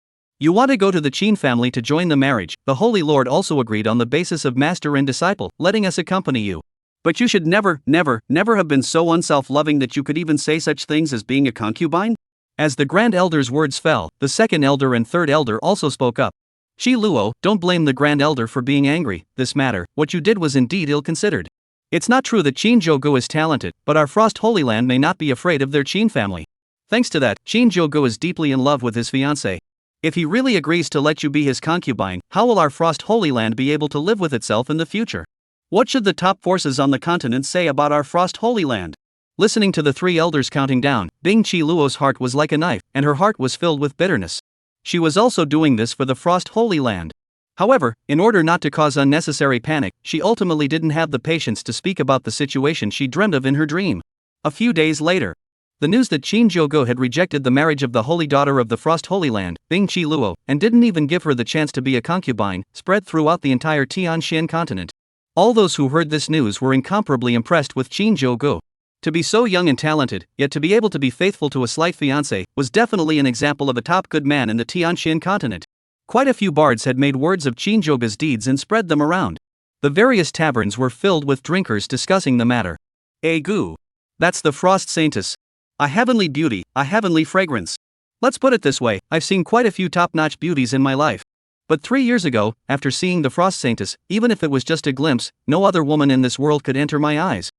You want to go to the Qin family to join the marriage. The Holy Lord also agreed on the basis of master and disciple, letting us accompany you. But you should never have been so unself-loving that you could even say such things as being a concubine? As the Grand Elder's words fell, the Second Elder and Third Elder also spoke up. Chi Luo, don't blame the Grand Elder for being angry. This matter, what you did was indeed ill-considered. It's not true that Shinjogo is talented, but our Frost Holy Land may not be afraid of their Qin family. Thanks to that, Shinjogo is deeply in love with his fiancée. If he really agrees to let you be his concubine, how will our Frost Holy Land be able to live with itself in the future? What should the top forces on the continent say about our Frost Holy Land? Listening to the 3 elders counting down, Bing Chi Luo's heart was like a knife, and her heart was filled with bitterness. She was also doing this for the Frost Holy Land. However, in order not to cause unnecessary panic, she ultimately didn't have the patience to speak about the situation she dreamed of in her dream. A few days later, the news that Shinjogo had rejected the marriage of the holy daughter of the Frost Holy Land, Bing Chi Luo, and didn't even give her the chance to be a concubine, spread throughout the entire Tianxian continent. All those who heard this news were incomparably impressed with Shinjogo. To be so young and talented, yet to be able to be faithful to a slight fiancé, was definitely an example of a top good man in the Tianxian continent. Quite a few bards had made words of Shinjogo's deeds and spread them around. The various taverns were filled with drinkers discussing the matter. Egu. That's the Frost Saintess. A heavenly beauty, a heavenly fragrance. Let's put it this way, I've seen quite a few top-notch beauties in my life. But 3 years ago, after seeing the Frost Saintess, even if it was just a glimpse, no other woman in this world could enter my eyes.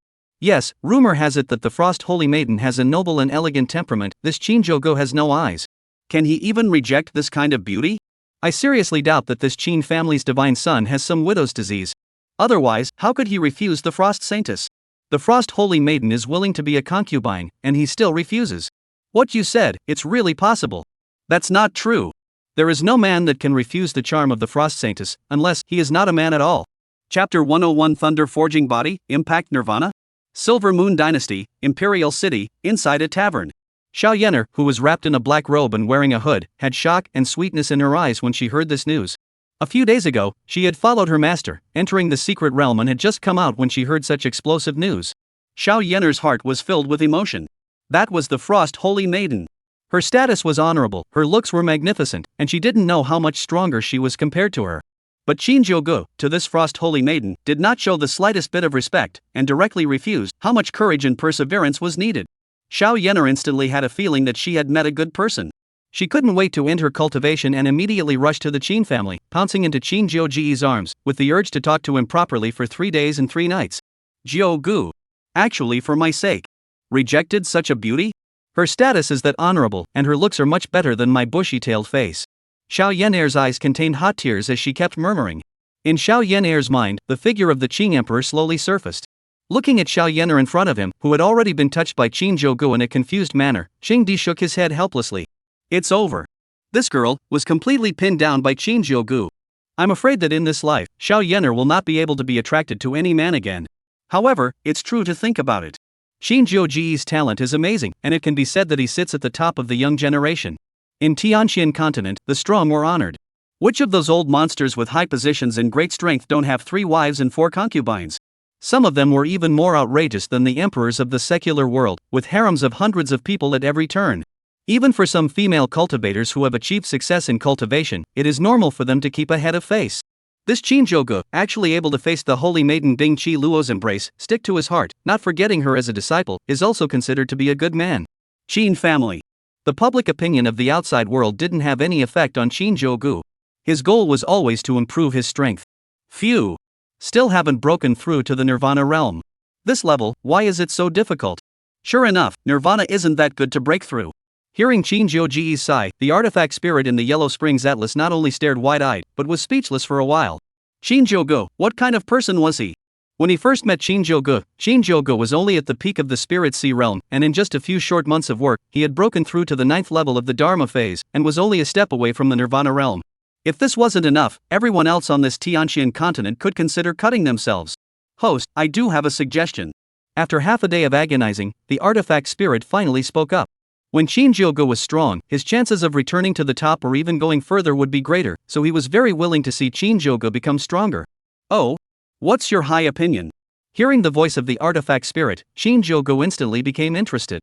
Yes, rumor has it that the Frost Holy Maiden has a noble and elegant temperament. This Shinjogo has no eyes. Can he even reject this kind of beauty? I seriously doubt that this Qin family's divine son has some widow's disease. Otherwise, how could he refuse the Frost Saintess? The Frost Holy Maiden is willing to be a concubine, and he still refuses. What you said, it's really possible. That's not true. There is no man that can refuse the charm of the Frost Saintess, unless he is not a man at all. Chapter 101 Thunder Forging Body, Impact Nirvana? Silver Moon Dynasty, Imperial City, inside a tavern. Xiao Yener, who was wrapped in a black robe and wearing a hood, had shock and sweetness in her eyes when she heard this news. A few days ago, she had followed her master, entering the secret realm, and had just come out when she heard such explosive news. Xiao Yener's heart was filled with emotion. That was the Frost Holy Maiden. Her status was honorable, her looks were magnificent, and she didn't know how much stronger she was compared to her. But Shinjogo, to this Frost Holy Maiden, did not show the slightest bit of respect, and directly refused. How much courage and perseverance was needed? Xiao Yener instantly had a feeling that she had met a good person. She couldn't wait to end her cultivation and immediately rushed to the Qin family, pouncing into Qin Jiuji's arms, with the urge to talk to him properly for 3 days and 3 nights. Jiu Gu. Actually, for my sake. Rejected such a beauty? Her status is that honorable, and her looks are much better than my bushy-tailed face. Xiao Yener's eyes contained hot tears as she kept murmuring. In Xiao Yener's mind, the figure of the Qing Emperor slowly surfaced. Looking at Xiao Yener in front of him, who had already been touched by Shinjogo in a confused manner, Xing Di shook his head helplessly. It's over. This girl was completely pinned down by Shinjogo. I'm afraid that in this life, Xiao Yener will not be able to be attracted to any man again. However, it's true to think about it. Shinjogo's talent is amazing, and it can be said that he sits at the top of the young generation. In Tianxian continent, the strong were honored. Which of those old monsters with high positions and great strength don't have 3 wives and 4 concubines? Some of them were even more outrageous than the emperors of the secular world, with harems of hundreds of people at every turn. Even for some female cultivators who have achieved success in cultivation, it is normal for them to keep a head of face. This Shinjogo, actually able to face the holy maiden Ding Qi Luo's embrace, stick to his heart, not forgetting her as a disciple, is also considered to be a good man. Qin family. The public opinion of the outside world didn't have any effect on Shinjogo. His goal was always to improve his strength. Few still haven't broken through to the Nirvana realm. This level, why is it so difficult? Sure enough, Nirvana isn't that good to break through. Hearing Shinjogo's sigh, the artifact spirit in the Yellow Springs Atlas not only stared wide-eyed, but was speechless for a while. Shinjogo, what kind of person was he? When he first met Shinjogo was only at the peak of the Spirit Sea realm, and in just a few short months of work, he had broken through to the 9th level of the Dharma phase, and was only a step away from the Nirvana realm. If this wasn't enough, everyone else on this Tianxian continent could consider cutting themselves. Host, I do have a suggestion. After half a day of agonizing, the artifact spirit finally spoke up. When Shinjogo was strong, his chances of returning to the top or even going further would be greater, so he was very willing to see Shinjogo become stronger. Oh? What's your high opinion? Hearing the voice of the artifact spirit, Shinjogo instantly became interested.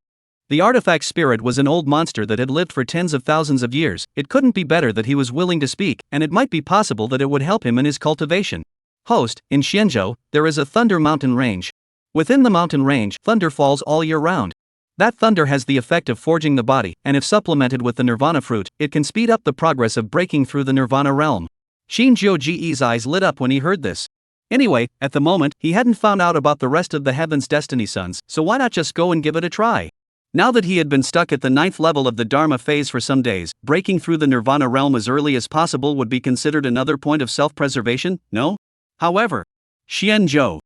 The artifact spirit was an old monster that had lived for tens of thousands of years. It couldn't be better that he was willing to speak, and it might be possible that it would help him in his cultivation. Host, in Xianzhou, there is a thunder mountain range. Within the mountain range, thunder falls all year round. That thunder has the effect of forging the body, and if supplemented with the Nirvana fruit, it can speed up the progress of breaking through the Nirvana realm. Shinjogo's eyes lit up when he heard this. Anyway, at the moment, he hadn't found out about the rest of the Heaven's Destiny Sons, so why not just go and give it a try? Now that he had been stuck at the 9th level of the Dharma phase for some days, breaking through the Nirvana realm as early as possible would be considered another point of self-preservation, no? However, Shinjogo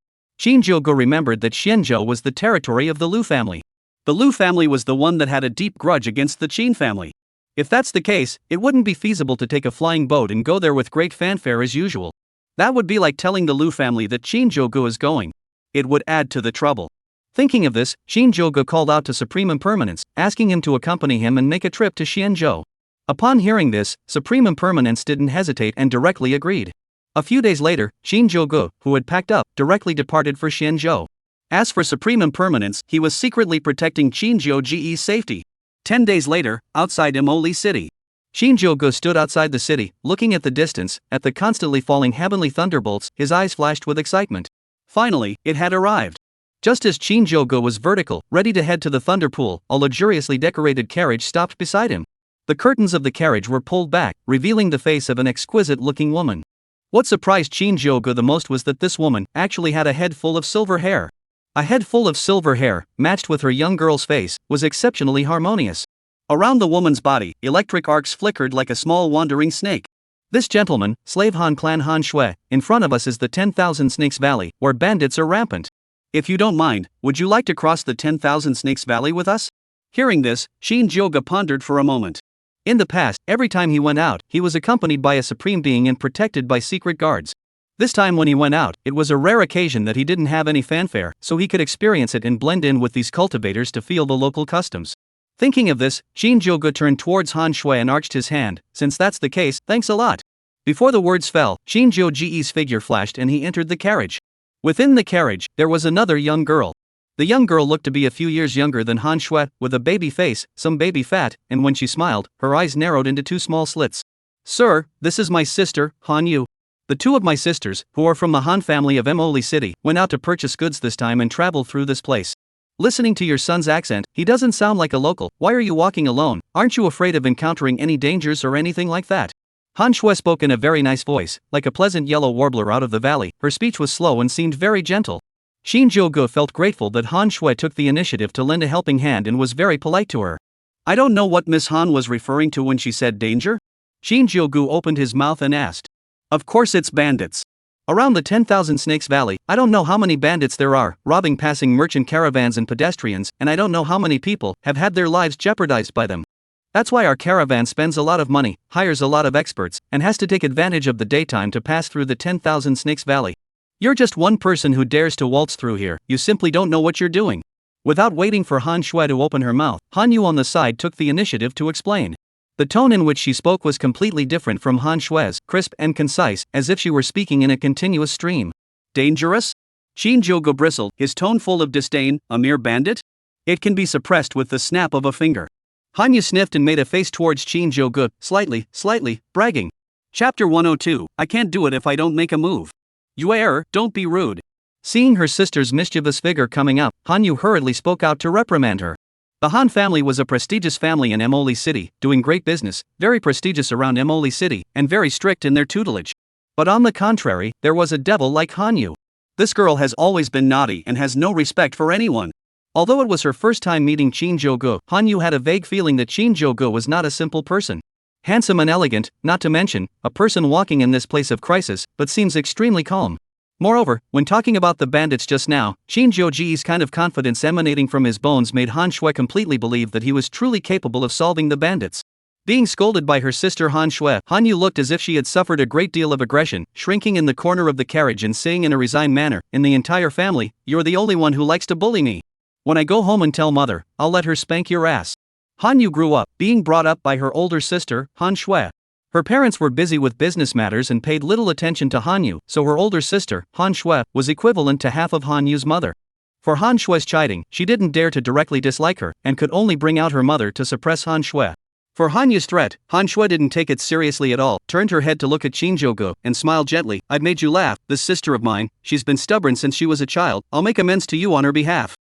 remembered that Shinjogo was the territory of the Lu family. The Lu family was the one that had a deep grudge against the Qin family. If that's the case, it wouldn't be feasible to take a flying boat and go there with great fanfare as usual. That would be like telling the Lu family that Shinjogo is going. It would add to the trouble. Thinking of this, Shinjogo called out to Supreme Impermanence, asking him to accompany him and make a trip to Xianzhou. Upon hearing this, Supreme Impermanence didn't hesitate and directly agreed. A few days later, Shinjogo, who had packed up, directly departed for Xianzhou. As for Supreme Impermanence, he was secretly protecting Shinjogo's safety. 10 days later, outside Imoli City. Shinjogo stood outside the city, looking at the distance, at the constantly falling heavenly thunderbolts. His eyes flashed with excitement. Finally, it had arrived. Just as Shinjogo was vertical, ready to head to the thunder pool, a luxuriously decorated carriage stopped beside him. The curtains of the carriage were pulled back, revealing the face of an exquisite-looking woman. What surprised Shinjogo the most was that this woman actually had a head full of silver hair. A head full of silver hair, matched with her young girl's face, was exceptionally harmonious. Around the woman's body, electric arcs flickered like a small wandering snake. This gentleman, slave Han Clan Han Shui, in front of us is the 10,000 Snakes Valley, where bandits are rampant. If you don't mind, would you like to cross the 10,000 Snakes Valley with us? Hearing this, Shinjogo pondered for a moment. In the past, every time he went out, he was accompanied by a supreme being and protected by secret guards. This time when he went out, it was a rare occasion that he didn't have any fanfare, so he could experience it and blend in with these cultivators to feel the local customs. Thinking of this, Shinjogo turned towards Han Shui and arched his hand. Since that's the case, thanks a lot. Before the words fell, Shinjogo's figure flashed and he entered the carriage. Within the carriage, there was another young girl. The young girl looked to be a few years younger than Han Shui, with a baby face, some baby fat, and when she smiled, her eyes narrowed into two small slits. Sir, this is my sister, Han Yu. The two of my sisters, who are from the Han family of Holy City, went out to purchase goods this time and traveled through this place. Listening to your son's accent, he doesn't sound like a local. Why are you walking alone? Aren't you afraid of encountering any dangers or anything like that? Han Shui spoke in a very nice voice, like a pleasant yellow warbler out of the valley. Her speech was slow and seemed very gentle. Shinjogo felt grateful that Han Shui took the initiative to lend a helping hand and was very polite to her. I don't know what Miss Han was referring to when she said danger? Shinjogo opened his mouth and asked. Of course it's bandits. Around the 10,000 Snakes Valley, I don't know how many bandits there are, robbing passing merchant caravans and pedestrians, and I don't know how many people have had their lives jeopardized by them. That's why our caravan spends a lot of money, hires a lot of experts, and has to take advantage of the daytime to pass through the 10,000 Snakes Valley. You're just one person who dares to waltz through here, you simply don't know what you're doing. Without waiting for Han Shui to open her mouth, Han Yu on the side took the initiative to explain. The tone in which she spoke was completely different from Han Shui's, crisp and concise, as if she were speaking in a continuous stream. Dangerous? Shinjogo bristled, his tone full of disdain. A mere bandit? It can be suppressed with the snap of a finger. Han Yu sniffed and made a face towards Shinjogo, slightly, bragging. Chapter 102, I can't do it if I don't make a move. You err, don't be rude. Seeing her sister's mischievous figure coming up, Han Yu hurriedly spoke out to reprimand her. The Han family was a prestigious family in Holy City, doing great business, very prestigious around Holy City, and very strict in their tutelage. But on the contrary, there was a devil like Han Yu. This girl has always been naughty and has no respect for anyone. Although it was her first time meeting Shinjogo, Han Yu had a vague feeling that Shinjogo was not a simple person. Handsome and elegant, not to mention, a person walking in this place of crisis, but seems extremely calm. Moreover, when talking about the bandits just now, Shinjogo's kind of confidence emanating from his bones made Han Shui completely believe that he was truly capable of solving the bandits. Being scolded by her sister Han Shui, Han Yu looked as if she had suffered a great deal of aggression, shrinking in the corner of the carriage and saying in a resigned manner, in the entire family, you're the only one who likes to bully me. When I go home and tell mother, I'll let her spank your ass. Han Yu grew up, being brought up by her older sister, Han Shui. Her parents were busy with business matters and paid little attention to Han Yu, so her older sister, Han Shui, was equivalent to half of Han Yu's mother. For Han Shui's chiding, she didn't dare to directly dislike her, and could only bring out her mother to suppress Han Shui. For Han Yu's threat, Han Shui didn't take it seriously at all, turned her head to look at Shinjogo, and smiled gently. I've made you laugh, this sister of mine, she's been stubborn since she was a child, I'll make amends to you on her behalf.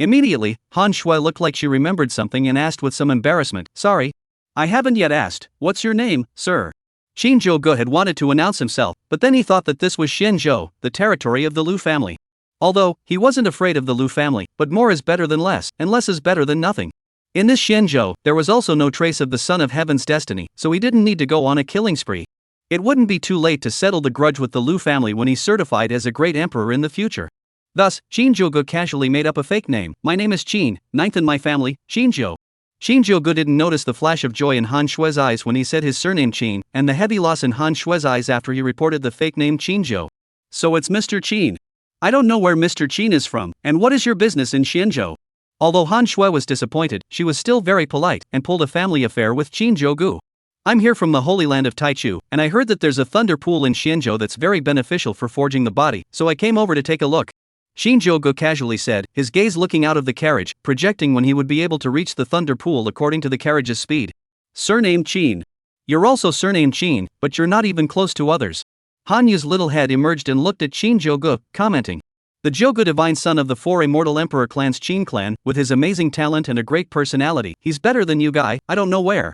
Immediately, Han Shui looked like she remembered something and asked with some embarrassment, sorry. I haven't yet asked, what's your name, sir? Shinjogo had wanted to announce himself, but then he thought that this was Shenzhou, the territory of the Lu family. Although, he wasn't afraid of the Lu family, but more is better than less, and less is better than nothing. In this Shenzhou, there was also no trace of the son of heaven's destiny, so he didn't need to go on a killing spree. It wouldn't be too late to settle the grudge with the Lu family when he's certified as a great emperor in the future. Thus, Shinjogo casually made up a fake name. My name is Qin, ninth in my family, Shinjo. Shinjogo didn't notice the flash of joy in Han Shui's eyes when he said his surname Qin, and the heavy loss in Han Shui's eyes after he reported the fake name Qinzhou. So it's Mr. Qin. I don't know where Mr. Qin is from, and what is your business in Shenzhou? Although Han Shui was disappointed, she was still very polite, and pulled a family affair with Shinjogo. I'm here from the Holy Land of Taicho, and I heard that there's a thunder pool in Shenzhou that's very beneficial for forging the body, so I came over to take a look. Shinjogo casually said, his gaze looking out of the carriage, projecting when he would be able to reach the thunder pool according to the carriage's speed. Surname Qin. You're also surnamed Qin, but you're not even close to others. Han Yu's little head emerged and looked at Shinjogo, commenting. The Jogo divine son of the four immortal emperor clans Qin clan, with his amazing talent and a great personality, he's better than you guy, I don't know where.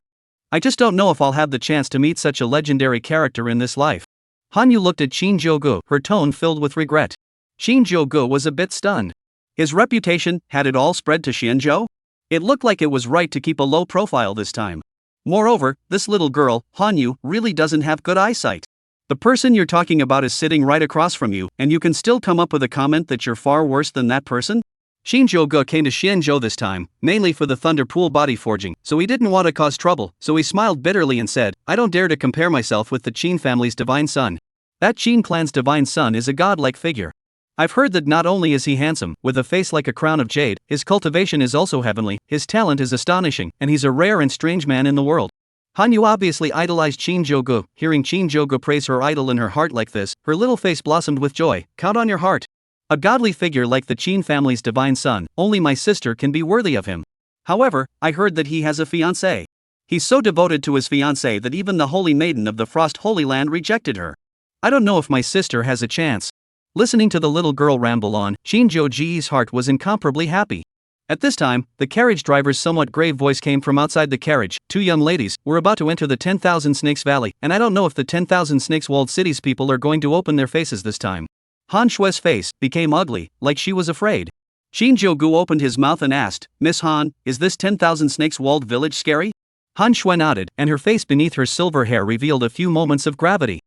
I just don't know if I'll have the chance to meet such a legendary character in this life. Han Yu looked at Shinjogo, her tone filled with regret. Shinjogo was a bit stunned. His reputation, had it all spread to Shenzhou? It looked like it was right to keep a low profile this time. Moreover, this little girl, Han Yu, really doesn't have good eyesight. The person you're talking about is sitting right across from you, and you can still come up with a comment that you're far worse than that person? Shinjogo came to Shinjogo this time, mainly for the Thunder Pool body forging, so he didn't want to cause trouble, so he smiled bitterly and said, I don't dare to compare myself with the Qing family's divine son. That Qing clan's divine son is a godlike figure. I've heard that not only is he handsome, with a face like a crown of jade, his cultivation is also heavenly, his talent is astonishing, and he's a rare and strange man in the world. Hanyu obviously idolized Shinjogo. Hearing Shinjogo praise her idol in her heart like this, her little face blossomed with joy. Count on your heart. A godly figure like the Qing family's divine son, only my sister can be worthy of him. However, I heard that he has a fiancée. He's so devoted to his fiancée that even the holy maiden of the Frost Holy Land rejected her. I don't know if my sister has a chance. Listening to the little girl ramble on, Shinjogo's heart was incomparably happy. At this time, the carriage driver's somewhat grave voice came from outside the carriage. Two young ladies were about to enter the 10,000 Snakes Valley, and I don't know if the 10,000 Snakes Walled City's people are going to open their faces this time. Han Shue's face became ugly, like she was afraid. Shinjogo opened his mouth and asked, Miss Han, is this 10,000 Snakes Walled Village scary? Han Shue nodded, and her face beneath her silver hair revealed a few moments of gravity.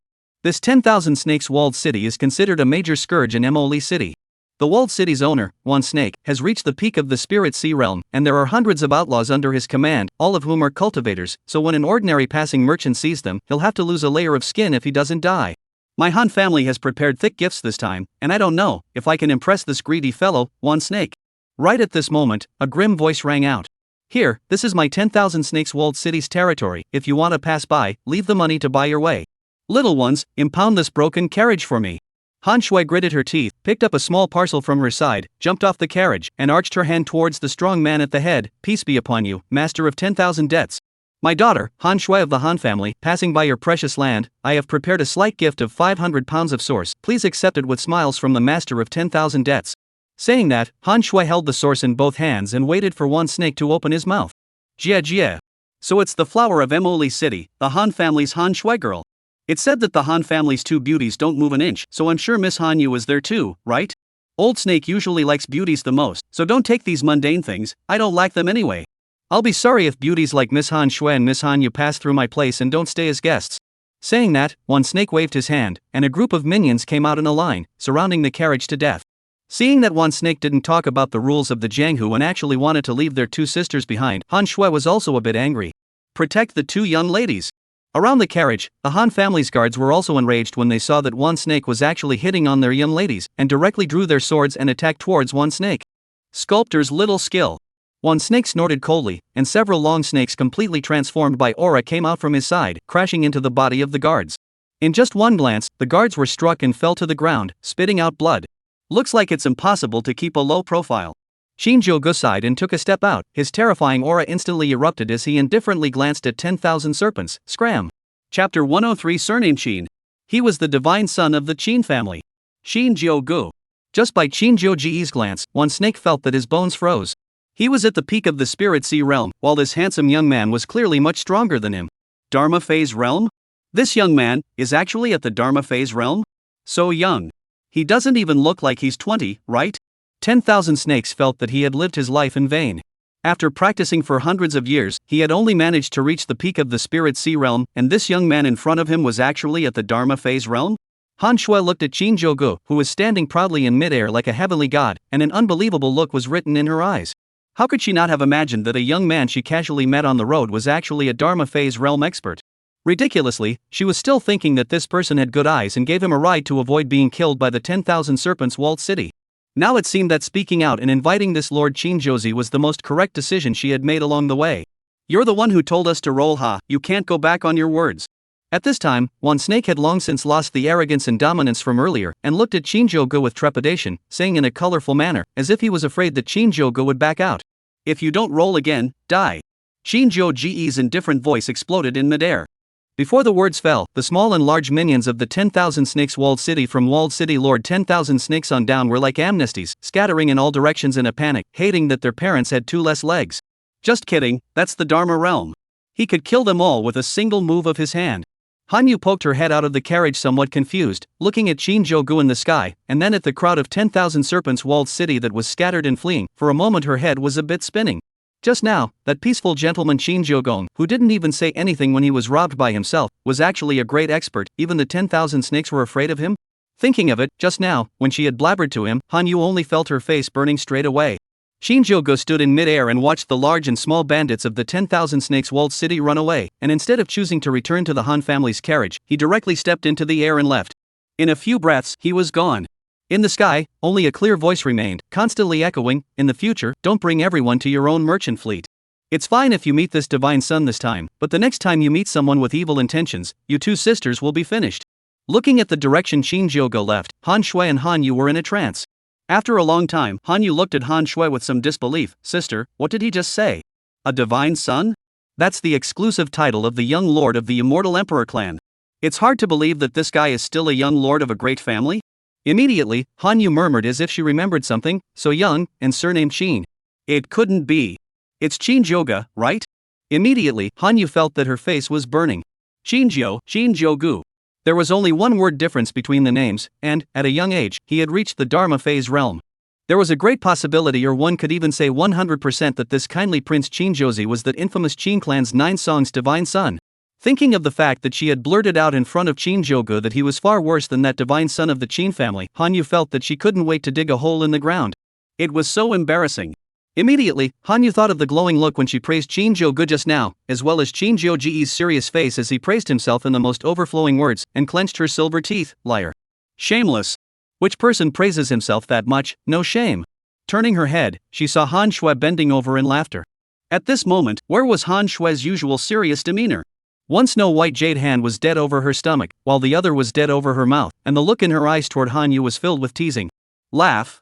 This 10,000 Snakes Walled City is considered a major scourge in Emoli City. The walled city's owner, one snake, has reached the peak of the Spirit Sea realm, and there are hundreds of outlaws under his command, all of whom are cultivators, so when an ordinary passing merchant sees them, he'll have to lose a layer of skin if he doesn't die. My Han family has prepared thick gifts this time, and I don't know if I can impress this greedy fellow, one snake. Right at this moment, a grim voice rang out. Here, this is my 10,000 Snakes Walled City's territory. If you want to pass by, leave the money to buy your way. Little ones, impound this broken carriage for me. Han Shui gritted her teeth, picked up a small parcel from her side, jumped off the carriage, and arched her hand towards the strong man at the head. Peace be upon you, master of 10,000 debts. My daughter, Han Shui of the Han family, passing by your precious land, I have prepared a slight gift of 500 pounds of source. Please accept it with smiles from the master of 10,000 debts. Saying that, Han Shui held the source in both hands and waited for one snake to open his mouth. Jia Jia. So it's the flower of Emoli City, the Han family's Han Shui girl. It's said that the Han family's two beauties don't move an inch, so I'm sure Miss Hanyu is there too, right? Old Snake usually likes beauties the most, so don't take these mundane things, I don't like them anyway. I'll be sorry if beauties like Miss Han Shui and Miss Hanyu pass through my place and don't stay as guests. Saying that, one snake waved his hand, and a group of minions came out in a line, surrounding the carriage to death. Seeing that one snake didn't talk about the rules of the Jianghu and actually wanted to leave their two sisters behind, Han Shui was also a bit angry. Protect the two young ladies. Around the carriage, the Han family's guards were also enraged when they saw that one snake was actually hitting on their young ladies, and directly drew their swords and attacked towards one snake. Sculptor's little skill. One snake snorted coldly, and several long snakes completely transformed by aura came out from his side, crashing into the body of the guards. In just one glance, the guards were struck and fell to the ground, spitting out blood. Looks like it's impossible to keep a low profile. Shinjogo sighed and took a step out. His terrifying aura instantly erupted as he indifferently glanced at 10,000 serpents. Scram. Chapter 103 Surname Qin. He was the divine son of the Qin family. Shinjogo. Just by Shinjogo's glance, one snake felt that his bones froze. He was at the peak of the Spirit Sea realm, while this handsome young man was clearly much stronger than him. Dharma phase realm? This young man is actually at the Dharma phase realm? So young. He doesn't even look like he's 20, right? 10,000 snakes felt that he had lived his life in vain. After practicing for hundreds of years, he had only managed to reach the peak of the Spirit Sea realm, and this young man in front of him was actually at the Dharma phase realm? Han Shui looked at Shinjogo, who was standing proudly in midair like a heavenly god, and an unbelievable look was written in her eyes. How could she not have imagined that a young man she casually met on the road was actually a Dharma phase realm expert? Ridiculously, she was still thinking that this person had good eyes and gave him a ride to avoid being killed by the 10,000 serpents walled city. Now it seemed that speaking out and inviting this Lord Shinjozi was the most correct decision she had made along the way. You're the one who told us to roll, ha, you can't go back on your words. At this time, one snake had long since lost the arrogance and dominance from earlier, and looked at Shinjogo with trepidation, saying in a colorful manner, as if he was afraid that Shinjogo would back out. If you don't roll again, die. Shinjogo's indifferent voice exploded in midair. Before the words fell, the small and large minions of the 10,000 Snakes Walled City from Walled City Lord 10,000 Snakes on down were like amnesties, scattering in all directions in a panic, hating that their parents had two less legs. Just kidding, that's the Dharma realm. He could kill them all with a single move of his hand. Hanyu poked her head out of the carriage somewhat confused, looking at Shinjogo in the sky, and then at the crowd of 10,000 serpents walled city that was scattered and fleeing. For a moment her head was a bit spinning. Just now, that peaceful gentleman Shinjogo, who didn't even say anything when he was robbed by himself, was actually a great expert. Even the 10,000 snakes were afraid of him? Thinking of it, just now, when she had blabbered to him, Hanyu only felt her face burning straight away. Shinjogo stood in mid-air and watched the large and small bandits of the 10,000 snakes walled city run away, and instead of choosing to return to the Han family's carriage, he directly stepped into the air and left. In a few breaths, he was gone. In the sky, only a clear voice remained, constantly echoing, "In the future, don't bring everyone to your own merchant fleet. It's fine if you meet this divine son this time, but the next time you meet someone with evil intentions, you two sisters will be finished." Looking at the direction Shinjogo left, Han Shui and Hanyu were in a trance. After a long time, Hanyu looked at Han Shui with some disbelief. "Sister, what did he just say? A divine son? That's the exclusive title of the young lord of the immortal emperor clan. It's hard to believe that this guy is still a young lord of a great family?" Immediately, Hanyu murmured as if she remembered something. "So young, and surnamed Qin. It couldn't be. It's Shinjogo, right?" Immediately, Hanyu felt that her face was burning. Shinjogu. There was only one word difference between the names, and, at a young age, he had reached the Dharma phase realm. There was a great possibility, or one could even say 100%, that this kindly Prince Shinjozi was that infamous Qin clan's 9 songs divine son. Thinking of the fact that she had blurted out in front of Shinjogo that he was far worse than that divine son of the Qin family, Hanyu felt that she couldn't wait to dig a hole in the ground. It was so embarrassing. Immediately, Hanyu thought of the glowing look when she praised Shinjogo just now, as well as Shinjoji's serious face as he praised himself in the most overflowing words, and clenched her silver teeth. Liar. Shameless. Which person praises himself that much? No shame. Turning her head, she saw Han Shui bending over in laughter. At this moment, where was Han Shui's usual serious demeanor? One snow-white jade hand was dead over her stomach, while the other was dead over her mouth, and the look in her eyes toward Hanyu was filled with teasing. "Laugh.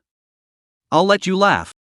I'll let you laugh."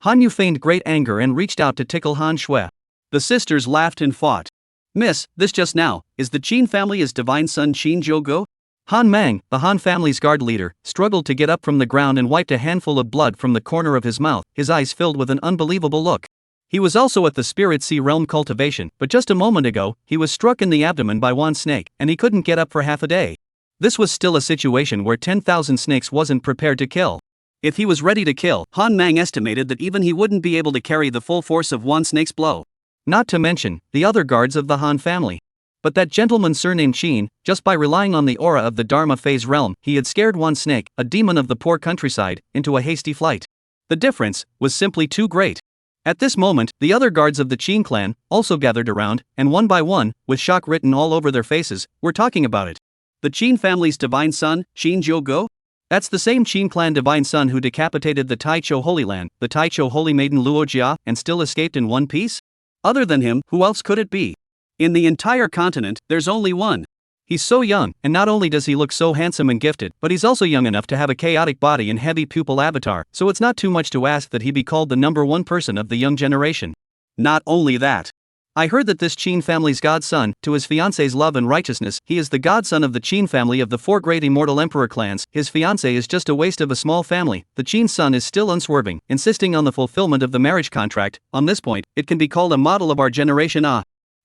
Hanyu feigned great anger and reached out to tickle Han Shui. The sisters laughed and fought. "Miss, this just now, is the Qin family's divine son Shinjogo?" Han Mang, the Han family's guard leader, struggled to get up from the ground and wiped a handful of blood from the corner of his mouth, his eyes filled with an unbelievable look. He was also at the Spirit Sea Realm cultivation, but just a moment ago, he was struck in the abdomen by one snake, and he couldn't get up for half a day. This was still a situation where 10,000 snakes wasn't prepared to kill. If he was ready to kill, Han Mang estimated that even he wouldn't be able to carry the full force of one snake's blow. Not to mention, the other guards of the Han family. But that gentleman surnamed Qin, just by relying on the aura of the Dharma phase realm, he had scared one snake, a demon of the poor countryside, into a hasty flight. The difference was simply too great. At this moment, the other guards of the Qin clan also gathered around, and one by one, with shock written all over their faces, were talking about it. The Qin family's divine son, Shinjogo? That's the same Qin clan divine son who decapitated the Taicho Holy Land, the Taicho Holy Maiden Luojia, and still escaped in one piece? Other than him, who else could it be? In the entire continent, there's only one. He's so young, and not only does he look so handsome and gifted, but he's also young enough to have a chaotic body and heavy pupil avatar, so it's not too much to ask that he be called the #1 person of the young generation. Not only that. I heard that this Qin family's godson, to his fiancée's love and righteousness, he is the godson of the Qin family of the 4 great immortal emperor clans. His fiancée is just a waste of a small family. The Qin son is still unswerving, insisting on the fulfillment of the marriage contract. On this point, it can be called a model of our generation.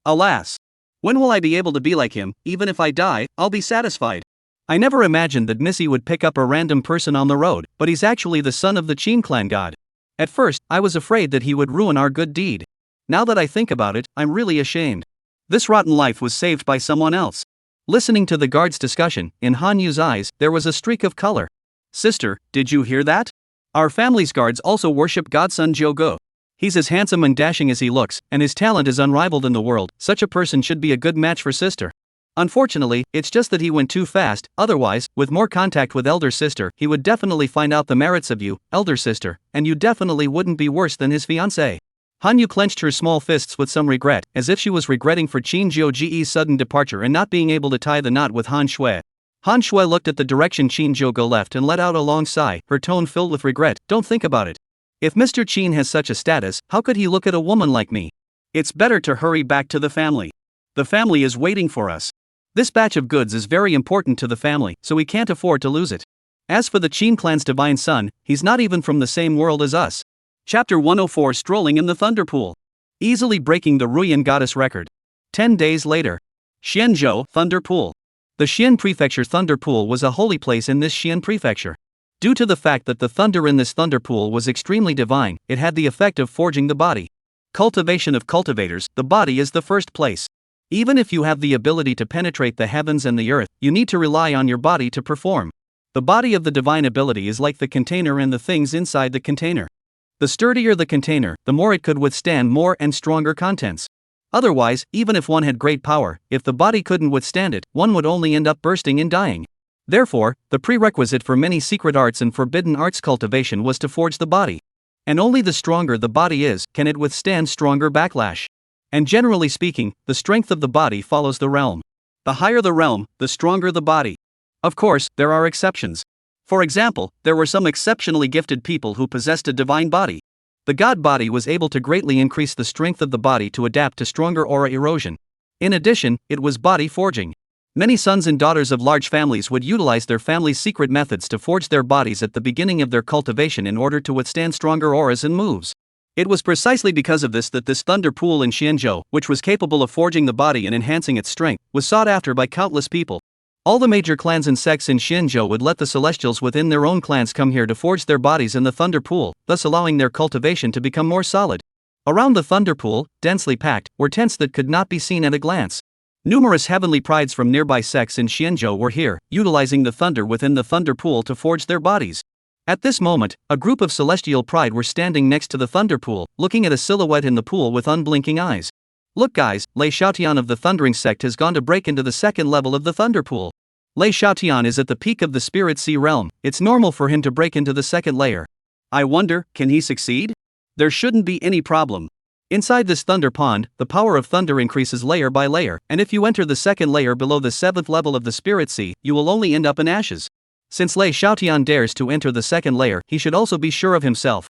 Alas. When will I be able to be like him? Even if I die, I'll be satisfied. I never imagined that Missy would pick up a random person on the road, but he's actually the son of the Qin clan god. At first, I was afraid that he would ruin our good deed. Now that I think about it, I'm really ashamed. This rotten life was saved by someone else. Listening to the guard's discussion, in Hanyu's eyes, there was a streak of color. Sister, did you hear that? Our family's guards also worship godson Jogo. He's as handsome and dashing as he looks, and his talent is unrivaled in the world. Such a person should be a good match for sister. Unfortunately, it's just that he went too fast. Otherwise, with more contact with elder sister, he would definitely find out the merits of you, elder sister, and you definitely wouldn't be worse than his fiancée. Hanyu clenched her small fists with some regret, as if she was regretting for Shinjogo's sudden departure and not being able to tie the knot with Han Shui. Han Shui looked at the direction Shinjogo left and let out a long sigh, her tone filled with regret. Don't think about it. If Mr. Qin has such a status, how could he look at a woman like me? It's better to hurry back to the family. The family is waiting for us. This batch of goods is very important to the family, so we can't afford to lose it. As for the Qin clan's divine son, he's not even from the same world as us. Chapter 104 Strolling in the Thunder Pool. Easily breaking the Ruyan goddess record. 10 days later. Xianzhou Thunder Pool. The Xian Prefecture Thunder Pool was a holy place in this Xian Prefecture. Due to the fact that the thunder in this thunder pool was extremely divine, it had the effect of forging the body. Cultivation of cultivators, the body is the first place. Even if you have the ability to penetrate the heavens and the earth, you need to rely on your body to perform. The body of the divine ability is like the container and the things inside the container. The sturdier the container, the more it could withstand more and stronger contents. Otherwise, even if one had great power, if the body couldn't withstand it, one would only end up bursting and dying. Therefore, the prerequisite for many secret arts and forbidden arts cultivation was to forge the body. And only the stronger the body is, can it withstand stronger backlash. And generally speaking, the strength of the body follows the realm. The higher the realm, the stronger the body. Of course, there are exceptions. For example, there were some exceptionally gifted people who possessed a divine body. The god body was able to greatly increase the strength of the body to adapt to stronger aura erosion. In addition, it was body forging. Many sons and daughters of large families would utilize their family's secret methods to forge their bodies at the beginning of their cultivation in order to withstand stronger auras and moves. It was precisely because of this that this thunder pool in Shinjogo, which was capable of forging the body and enhancing its strength, was sought after by countless people. All the major clans and sects in Shinjogo would let the celestials within their own clans come here to forge their bodies in the thunder pool, thus allowing their cultivation to become more solid. Around the thunder pool, densely packed, were tents that could not be seen at a glance. Numerous heavenly prides from nearby sects in Shinjogo were here, utilizing the thunder within the thunder pool to forge their bodies. At this moment, a group of celestial pride were standing next to the thunder pool, looking at a silhouette in the pool with unblinking eyes. Look guys, Lei Xiaotian of the Thundering sect has gone to break into the second level of the thunder pool. Lei Xiaotian is at the peak of the spirit sea realm, it's normal for him to break into the second layer. I wonder, can he succeed? There shouldn't be any problem. Inside this thunder pond, the power of thunder increases layer by layer, and if you enter the second layer below the 7th level of the spirit sea, you will only end up in ashes. Since Lei Xiaotian dares to enter the second layer, he should also be sure of himself.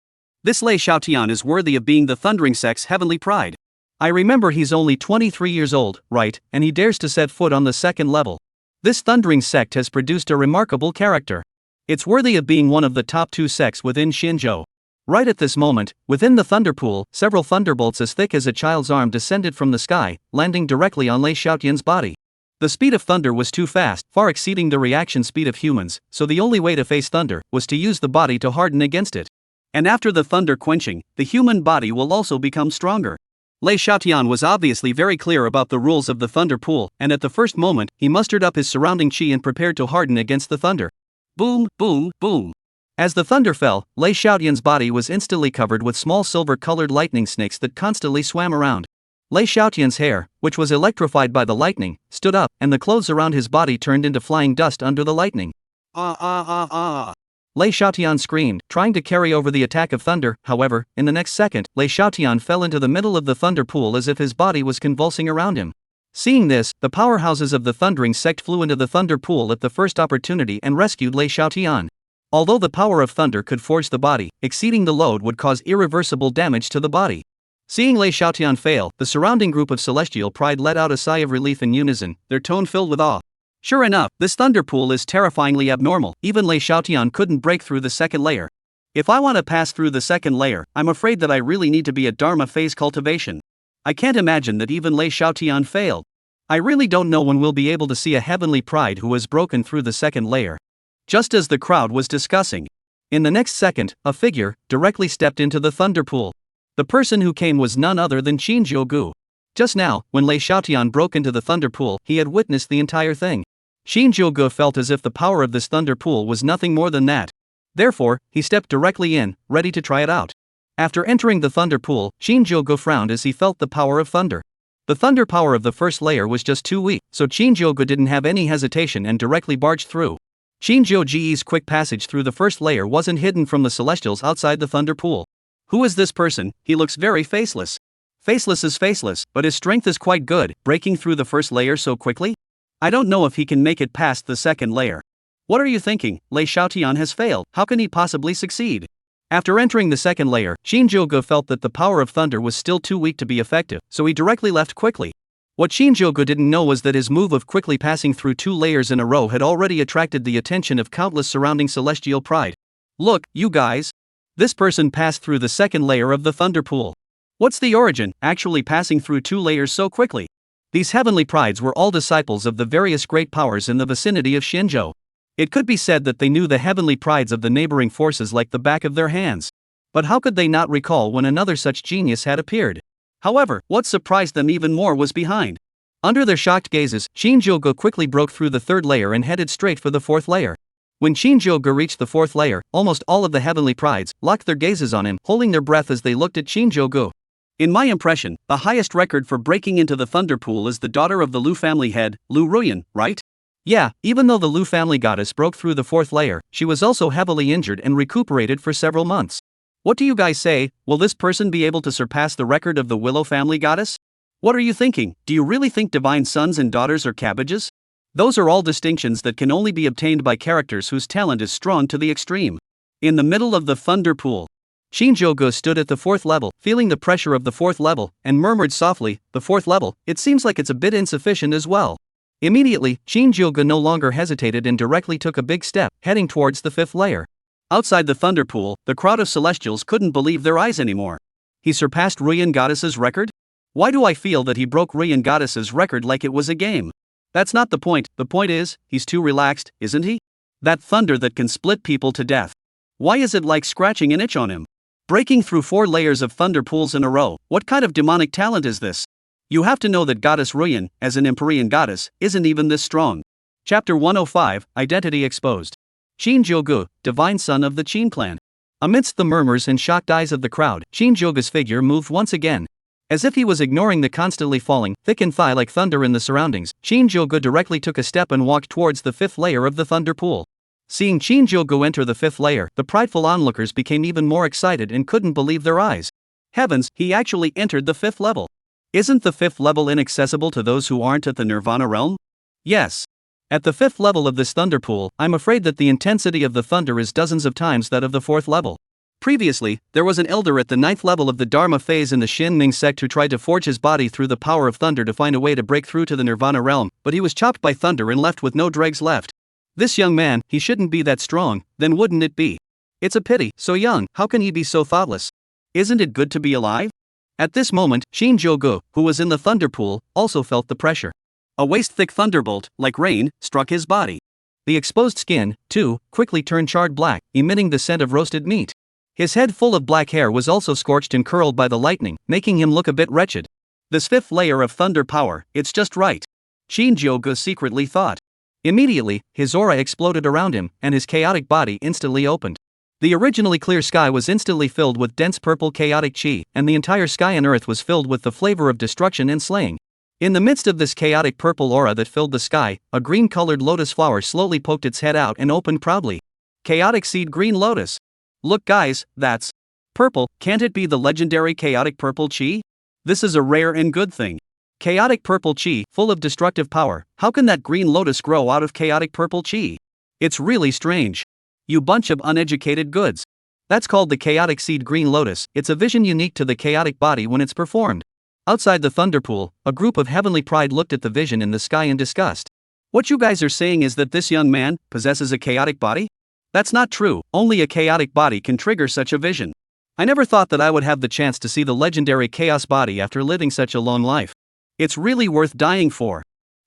This Lei Xiaotian is worthy of being the Thundering sect's heavenly pride. I remember he's only 23 years old, right, and he dares to set foot on the second level. This Thundering sect has produced a remarkable character. It's worthy of being one of the top 2 sects within Shinjogo. Right at this moment, within the thunder pool, several thunderbolts as thick as a child's arm descended from the sky, landing directly on Lei Xiaotian's body. The speed of thunder was too fast, far exceeding the reaction speed of humans, so the only way to face thunder was to use the body to harden against it. And after the thunder quenching, the human body will also become stronger. Lei Xiaotian was obviously very clear about the rules of the thunder pool, and at the first moment, he mustered up his surrounding chi and prepared to harden against the thunder. Boom, boom, boom. As the thunder fell, Lei Xiaotian's body was instantly covered with small silver-colored lightning snakes that constantly swam around. Lei Xiaotian's hair, which was electrified by the lightning, stood up, and the clothes around his body turned into flying dust under the lightning. Lei Xiaotian screamed, trying to carry over the attack of thunder. However, in the next second, Lei Xiaotian fell into the middle of the thunder pool as if his body was convulsing around him. Seeing this, the powerhouses of the Thundering sect flew into the thunder pool at the first opportunity and rescued Lei Xiaotian. Although the power of thunder could forge the body, exceeding the load would cause irreversible damage to the body. Seeing Lei Xiaotian fail, the surrounding group of celestial pride let out a sigh of relief in unison, their tone filled with awe. Sure enough, this thunder pool is terrifyingly abnormal. Even Lei Xiaotian couldn't break through the second layer. If I want to pass through the second layer, I'm afraid that I really need to be a Dharma phase cultivation. I can't imagine that even Lei Xiaotian failed. I really don't know when we'll be able to see a heavenly pride who has broken through the second layer. Just as the crowd was discussing, in the next second, a figure directly stepped into the thunder pool. The person who came was none other than Shinjogo. Just now, when Lei Xiaotian broke into the thunder pool, he had witnessed the entire thing. Shinjogo felt as if the power of this thunder pool was nothing more than that. Therefore, he stepped directly in, ready to try it out. After entering the thunder pool, Shinjogo frowned as he felt the power of thunder. The thunder power of the first layer was just too weak, so Shinjogo didn't have any hesitation and directly barged through. Shinjogo's quick passage through the first layer wasn't hidden from the celestials outside the thunder pool. Who is this person? He looks very faceless. Faceless is faceless, but his strength is quite good, breaking through the first layer so quickly? I don't know if he can make it past the second layer. What are you thinking? Lei Xiaotian has failed, how can he possibly succeed? After entering the second layer, Shinjogo felt that the power of thunder was still too weak to be effective, so he directly left quickly. What Shinjogo didn't know was that his move of quickly passing through 2 layers in a row had already attracted the attention of countless surrounding celestial pride. Look, you guys. This person passed through the second layer of the thunder pool. What's the origin, actually passing through 2 layers so quickly? These heavenly prides were all disciples of the various great powers in the vicinity of Shinjogo. It could be said that they knew the heavenly prides of the neighboring forces like the back of their hands. But how could they not recall when another such genius had appeared? However, what surprised them even more was behind. Under their shocked gazes, Shinjogo quickly broke through the third layer and headed straight for the fourth layer. When Shinjogo reached the fourth layer, almost all of the heavenly prides locked their gazes on him, holding their breath as they looked at Shinjogo. In my impression, the highest record for breaking into the Thunder Pool is the daughter of the Lu family head, Lu Ruyan, right? Yeah, even though the Lu family goddess broke through the fourth layer, she was also heavily injured and recuperated for several months. What do you guys say? Will this person be able to surpass the record of the Willow family goddess? What are you thinking? Do you really think divine sons and daughters are cabbages? Those are all distinctions that can only be obtained by characters whose talent is strong to the extreme. In the middle of the Thunder Pool, Shinjogo stood at the fourth level, feeling the pressure of the fourth level, and murmured softly, "The fourth level, it seems like it's a bit insufficient as well." Immediately, Shinjogo no longer hesitated and directly took a big step, heading towards the fifth layer. Outside the Thunder Pool, the crowd of celestials couldn't believe their eyes anymore. He surpassed Ruyan Goddess's record? Why do I feel that he broke Ruyan Goddess's record like it was a game? That's not the point is, he's too relaxed, isn't he? That thunder that can split people to death. Why is it like scratching an itch on him? Breaking through 4 layers of thunder pools in a row, what kind of demonic talent is this? You have to know that Goddess Ruyan, as an Empyrean goddess, isn't even this strong. Chapter 105, Identity Exposed. Shinjogo, divine son of the Qing clan. Amidst the murmurs and shocked eyes of the crowd, Shinjogo's figure moved once again. As if he was ignoring the constantly falling, thick and thigh-like thunder in the surroundings, Shinjogo directly took a step and walked towards the fifth layer of the thunder pool. Seeing Shinjogo enter the fifth layer, the prideful onlookers became even more excited and couldn't believe their eyes. Heavens, he actually entered the fifth level. Isn't the fifth level inaccessible to those who aren't at the Nirvana realm? Yes. At the fifth level of this thunder pool, I'm afraid that the intensity of the thunder is dozens of times that of the fourth level. Previously, there was an elder at the 9th level of the Dharma phase in the Shin Ming sect who tried to forge his body through the power of thunder to find a way to break through to the Nirvana realm, but he was chopped by thunder and left with no dregs left. This young man, he shouldn't be that strong, then wouldn't it be? It's a pity, so young, how can he be so thoughtless? Isn't it good to be alive? At this moment, Shinjogo, who was in the thunder pool, also felt the pressure. A waist-thick thunderbolt, like rain, struck his body. The exposed skin, too, quickly turned charred black, emitting the scent of roasted meat. His head full of black hair was also scorched and curled by the lightning, making him look a bit wretched. This fifth layer of thunder power, it's just right. Shinjogo secretly thought. Immediately, his aura exploded around him, and his chaotic body instantly opened. The originally clear sky was instantly filled with dense purple chaotic chi, and the entire sky and earth was filled with the flavor of destruction and slaying. In the midst of this chaotic purple aura that filled the sky, a green-colored lotus flower slowly poked its head out and opened proudly. Chaotic seed green lotus. Look guys, that's purple, can't it be the legendary chaotic purple chi? This is a rare and good thing. Chaotic purple chi, full of destructive power, how can that green lotus grow out of chaotic purple chi? It's really strange. You bunch of uneducated goods. That's called the chaotic seed green lotus, it's a vision unique to the chaotic body when it's performed. Outside the thunder pool, a group of heavenly pride looked at the vision in the sky in disgust. What you guys are saying is that this young man possesses a chaotic body? That's not true, only a chaotic body can trigger such a vision. I never thought that I would have the chance to see the legendary chaos body after living such a long life. It's really worth dying for.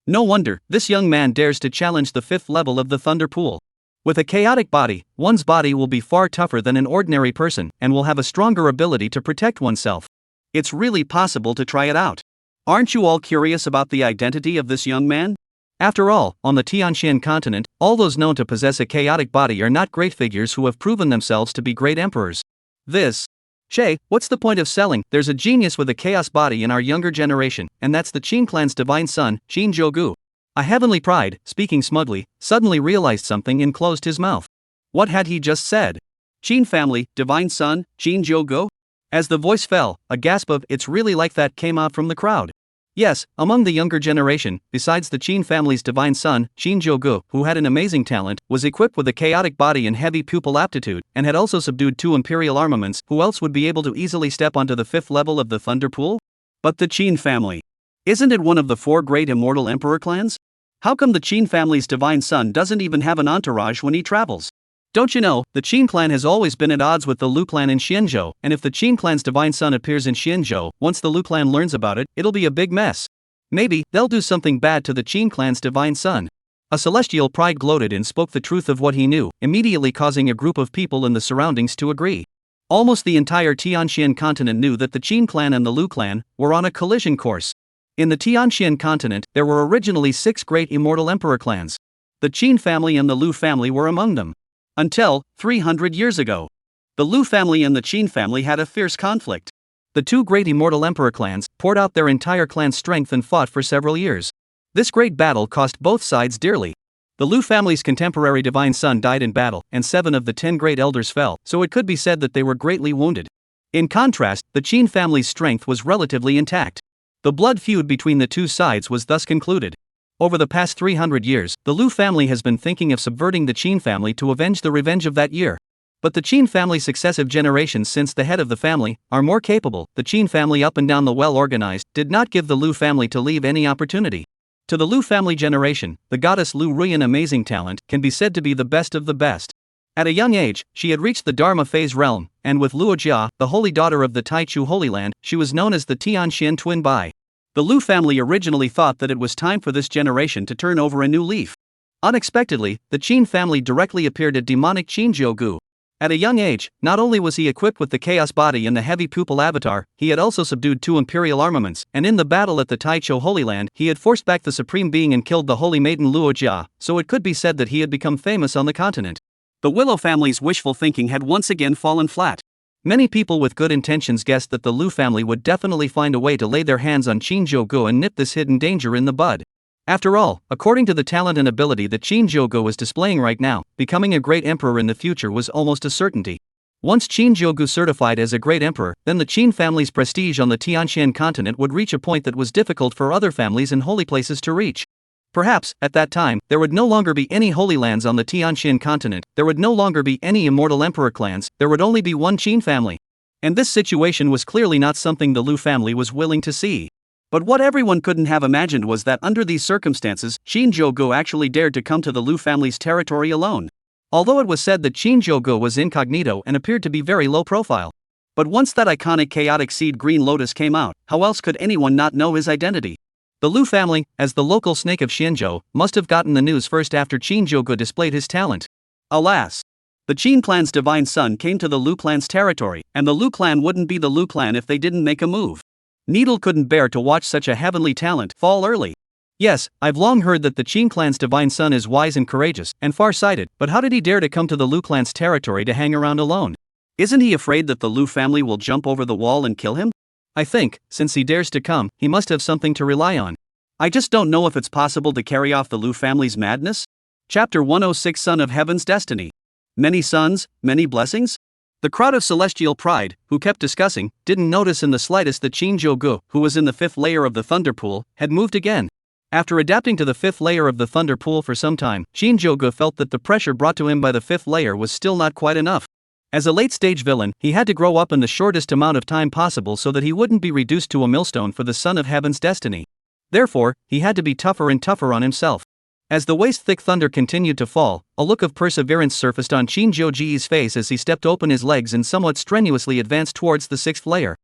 No wonder, this young man dares to challenge the fifth level of the thunder pool. With a chaotic body, one's body will be far tougher than an ordinary person and will have a stronger ability to protect oneself. It's really possible to try it out. Aren't you all curious about the identity of this young man? After all, on the Tianxian continent, all those known to possess a chaotic body are not great figures who have proven themselves to be great emperors. What's the point of selling? There's a genius with a chaos body in our younger generation, and that's the Qing clan's divine son, Shinjogo. A heavenly pride, speaking smugly, suddenly realized something and closed his mouth. What had he just said? Qing family, divine son, Shinjogo? As the voice fell, a gasp of "it's really like that" came out from the crowd. Yes, among the younger generation, besides the Qin family's divine son, Shinjogo, who had an amazing talent, was equipped with a chaotic body and heavy pupil aptitude, and had also subdued 2 imperial armaments, who else would be able to easily step onto the 5th level of the Thunder Pool? But the Qin family. Isn't it one of the 4 great immortal emperor clans? How come the Qin family's divine son doesn't even have an entourage when he travels? Don't you know, the Qin clan has always been at odds with the Lu clan in Shinjogo, and if the Qin clan's divine son appears in Shinjogo, once the Lu clan learns about it, it'll be a big mess. Maybe they'll do something bad to the Qin clan's divine son. A celestial pride gloated and spoke the truth of what he knew, immediately causing a group of people in the surroundings to agree. Almost the entire Tianxian continent knew that the Qin clan and the Lu clan were on a collision course. In the Tianxian continent, there were originally 6 great immortal emperor clans. The Qin family and the Lu family were among them. Until 300 years ago, the Lu family and the Qin family had a fierce conflict. The 2 great immortal emperor clans poured out their entire clan's strength and fought for several years. This great battle cost both sides dearly. The Lu family's contemporary divine son died in battle, and 7 of the 10 great elders fell, so it could be said that they were greatly wounded. In contrast, the Qin family's strength was relatively intact. The blood feud between the 2 sides was thus concluded. Over the past 300 years, the Lu family has been thinking of subverting the Qin family to avenge the revenge of that year. But the Qin family's successive generations since the head of the family are more capable. The Qin family, up and down the well-organized, did not give the Lu family to leave any opportunity. To the Lu family generation, the goddess Lu Ruian amazing talent can be said to be the best of the best. At a young age, she had reached the Dharma phase realm, and with Luo Jia, the holy daughter of the Taicho Holy Land, she was known as the Tianxian Twin Bai. The Lu family originally thought that it was time for this generation to turn over a new leaf. Unexpectedly, the Qin family directly appeared at demonic Shinjogo. At a young age, not only was he equipped with the chaos body and the heavy pupil avatar, he had also subdued 2 imperial armaments, and in the battle at the Taicho Holy Land, he had forced back the supreme being and killed the holy maiden Luo Jia, so it could be said that he had become famous on the continent. The Willow family's wishful thinking had once again fallen flat. Many people with good intentions guessed that the Lu family would definitely find a way to lay their hands on Shinjogo and nip this hidden danger in the bud. After all, according to the talent and ability that Shinjogo was displaying right now, becoming a great emperor in the future was almost a certainty. Once Shinjogo certified as a great emperor, then the Qin family's prestige on the Tianxian continent would reach a point that was difficult for other families and holy places to reach. Perhaps, at that time, there would no longer be any holy lands on the Tianxian continent, there would no longer be any immortal emperor clans, there would only be one Qin family. And this situation was clearly not something the Lu family was willing to see. But what everyone couldn't have imagined was that under these circumstances, Shinjogo actually dared to come to the Lu family's territory alone. Although it was said that Shinjogo was incognito and appeared to be very low profile. But once that iconic chaotic seed green lotus came out, how else could anyone not know his identity? The Lu family, as the local snake of Shinjo, must have gotten the news first after Shinjogo displayed his talent. Alas! The Qin clan's divine son came to the Lu clan's territory, and the Lu clan wouldn't be the Lu clan if they didn't make a move. Needle couldn't bear to watch such a heavenly talent fall early. Yes, I've long heard that the Qin clan's divine son is wise and courageous and far-sighted, but how did he dare to come to the Lu clan's territory to hang around alone? Isn't he afraid that the Lu family will jump over the wall and kill him? I think, since he dares to come, he must have something to rely on. I just don't know if it's possible to carry off the Lu family's madness? Chapter 106, Son of Heaven's Destiny. Many sons, many blessings? The crowd of celestial pride, who kept discussing, didn't notice in the slightest that Shinjogo, who was in the 5th layer of the thunder pool, had moved again. After adapting to the 5th layer of the thunder pool for some time, Shinjogo felt that the pressure brought to him by the 5th layer was still not quite enough. As a late-stage villain, he had to grow up in the shortest amount of time possible so that he wouldn't be reduced to a millstone for the Son of Heaven's destiny. Therefore, he had to be tougher and tougher on himself. As the waist-thick thunder continued to fall, a look of perseverance surfaced on Shinjogo's face as he stepped open his legs and somewhat strenuously advanced towards the 6th layer.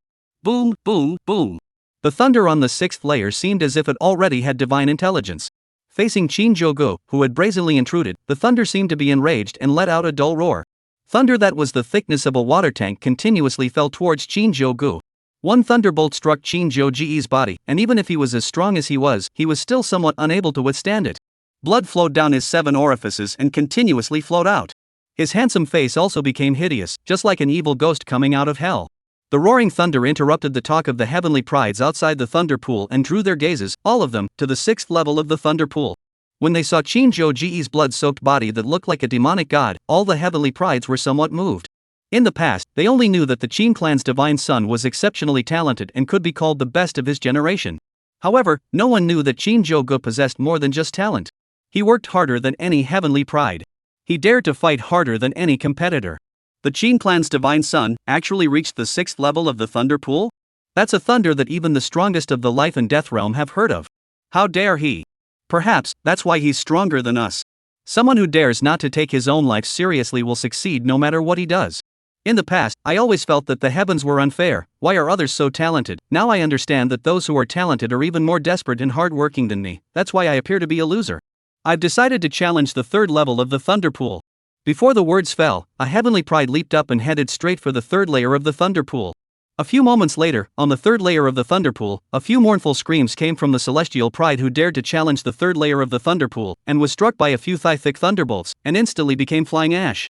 Boom, boom, boom. The thunder on the 6th layer seemed as if it already had divine intelligence. Facing Shinjogo, who had brazenly intruded, the thunder seemed to be enraged and let out a dull roar. Thunder that was the thickness of a water tank continuously fell towards Shinjogo. One thunderbolt struck Shinjogo's body, and even if he was as strong as he was still somewhat unable to withstand it. Blood flowed down his 7 orifices and continuously flowed out. His handsome face also became hideous, just like an evil ghost coming out of hell. The roaring thunder interrupted the talk of the heavenly prides outside the thunder pool and drew their gazes, all of them, to the 6th level of the thunder pool. When they saw Shinjogo's blood-soaked body that looked like a demonic god, all the heavenly prides were somewhat moved. In the past, they only knew that the Qin clan's divine son was exceptionally talented and could be called the best of his generation. However, no one knew that Shinjogo possessed more than just talent. He worked harder than any heavenly pride. He dared to fight harder than any competitor. The Qin clan's divine son actually reached the 6th level of the thunder pool? That's a thunder that even the strongest of the life and death realm have heard of. How dare he? Perhaps that's why he's stronger than us. Someone who dares not to take his own life seriously will succeed no matter what he does. In the past, I always felt that the heavens were unfair. Why are others so talented? Now I understand that those who are talented are even more desperate and hard-working than me. That's why I appear to be a loser. I've decided to challenge the 3rd level of the thunder pool. Before the words fell, a heavenly pride leaped up and headed straight for the third layer of the thunder pool. A few moments later, on the third layer of the thunder pool, a few mournful screams came from the celestial pride who dared to challenge the third layer of the thunder pool, and was struck by a few thigh-thick thunderbolts, and instantly became flying ash.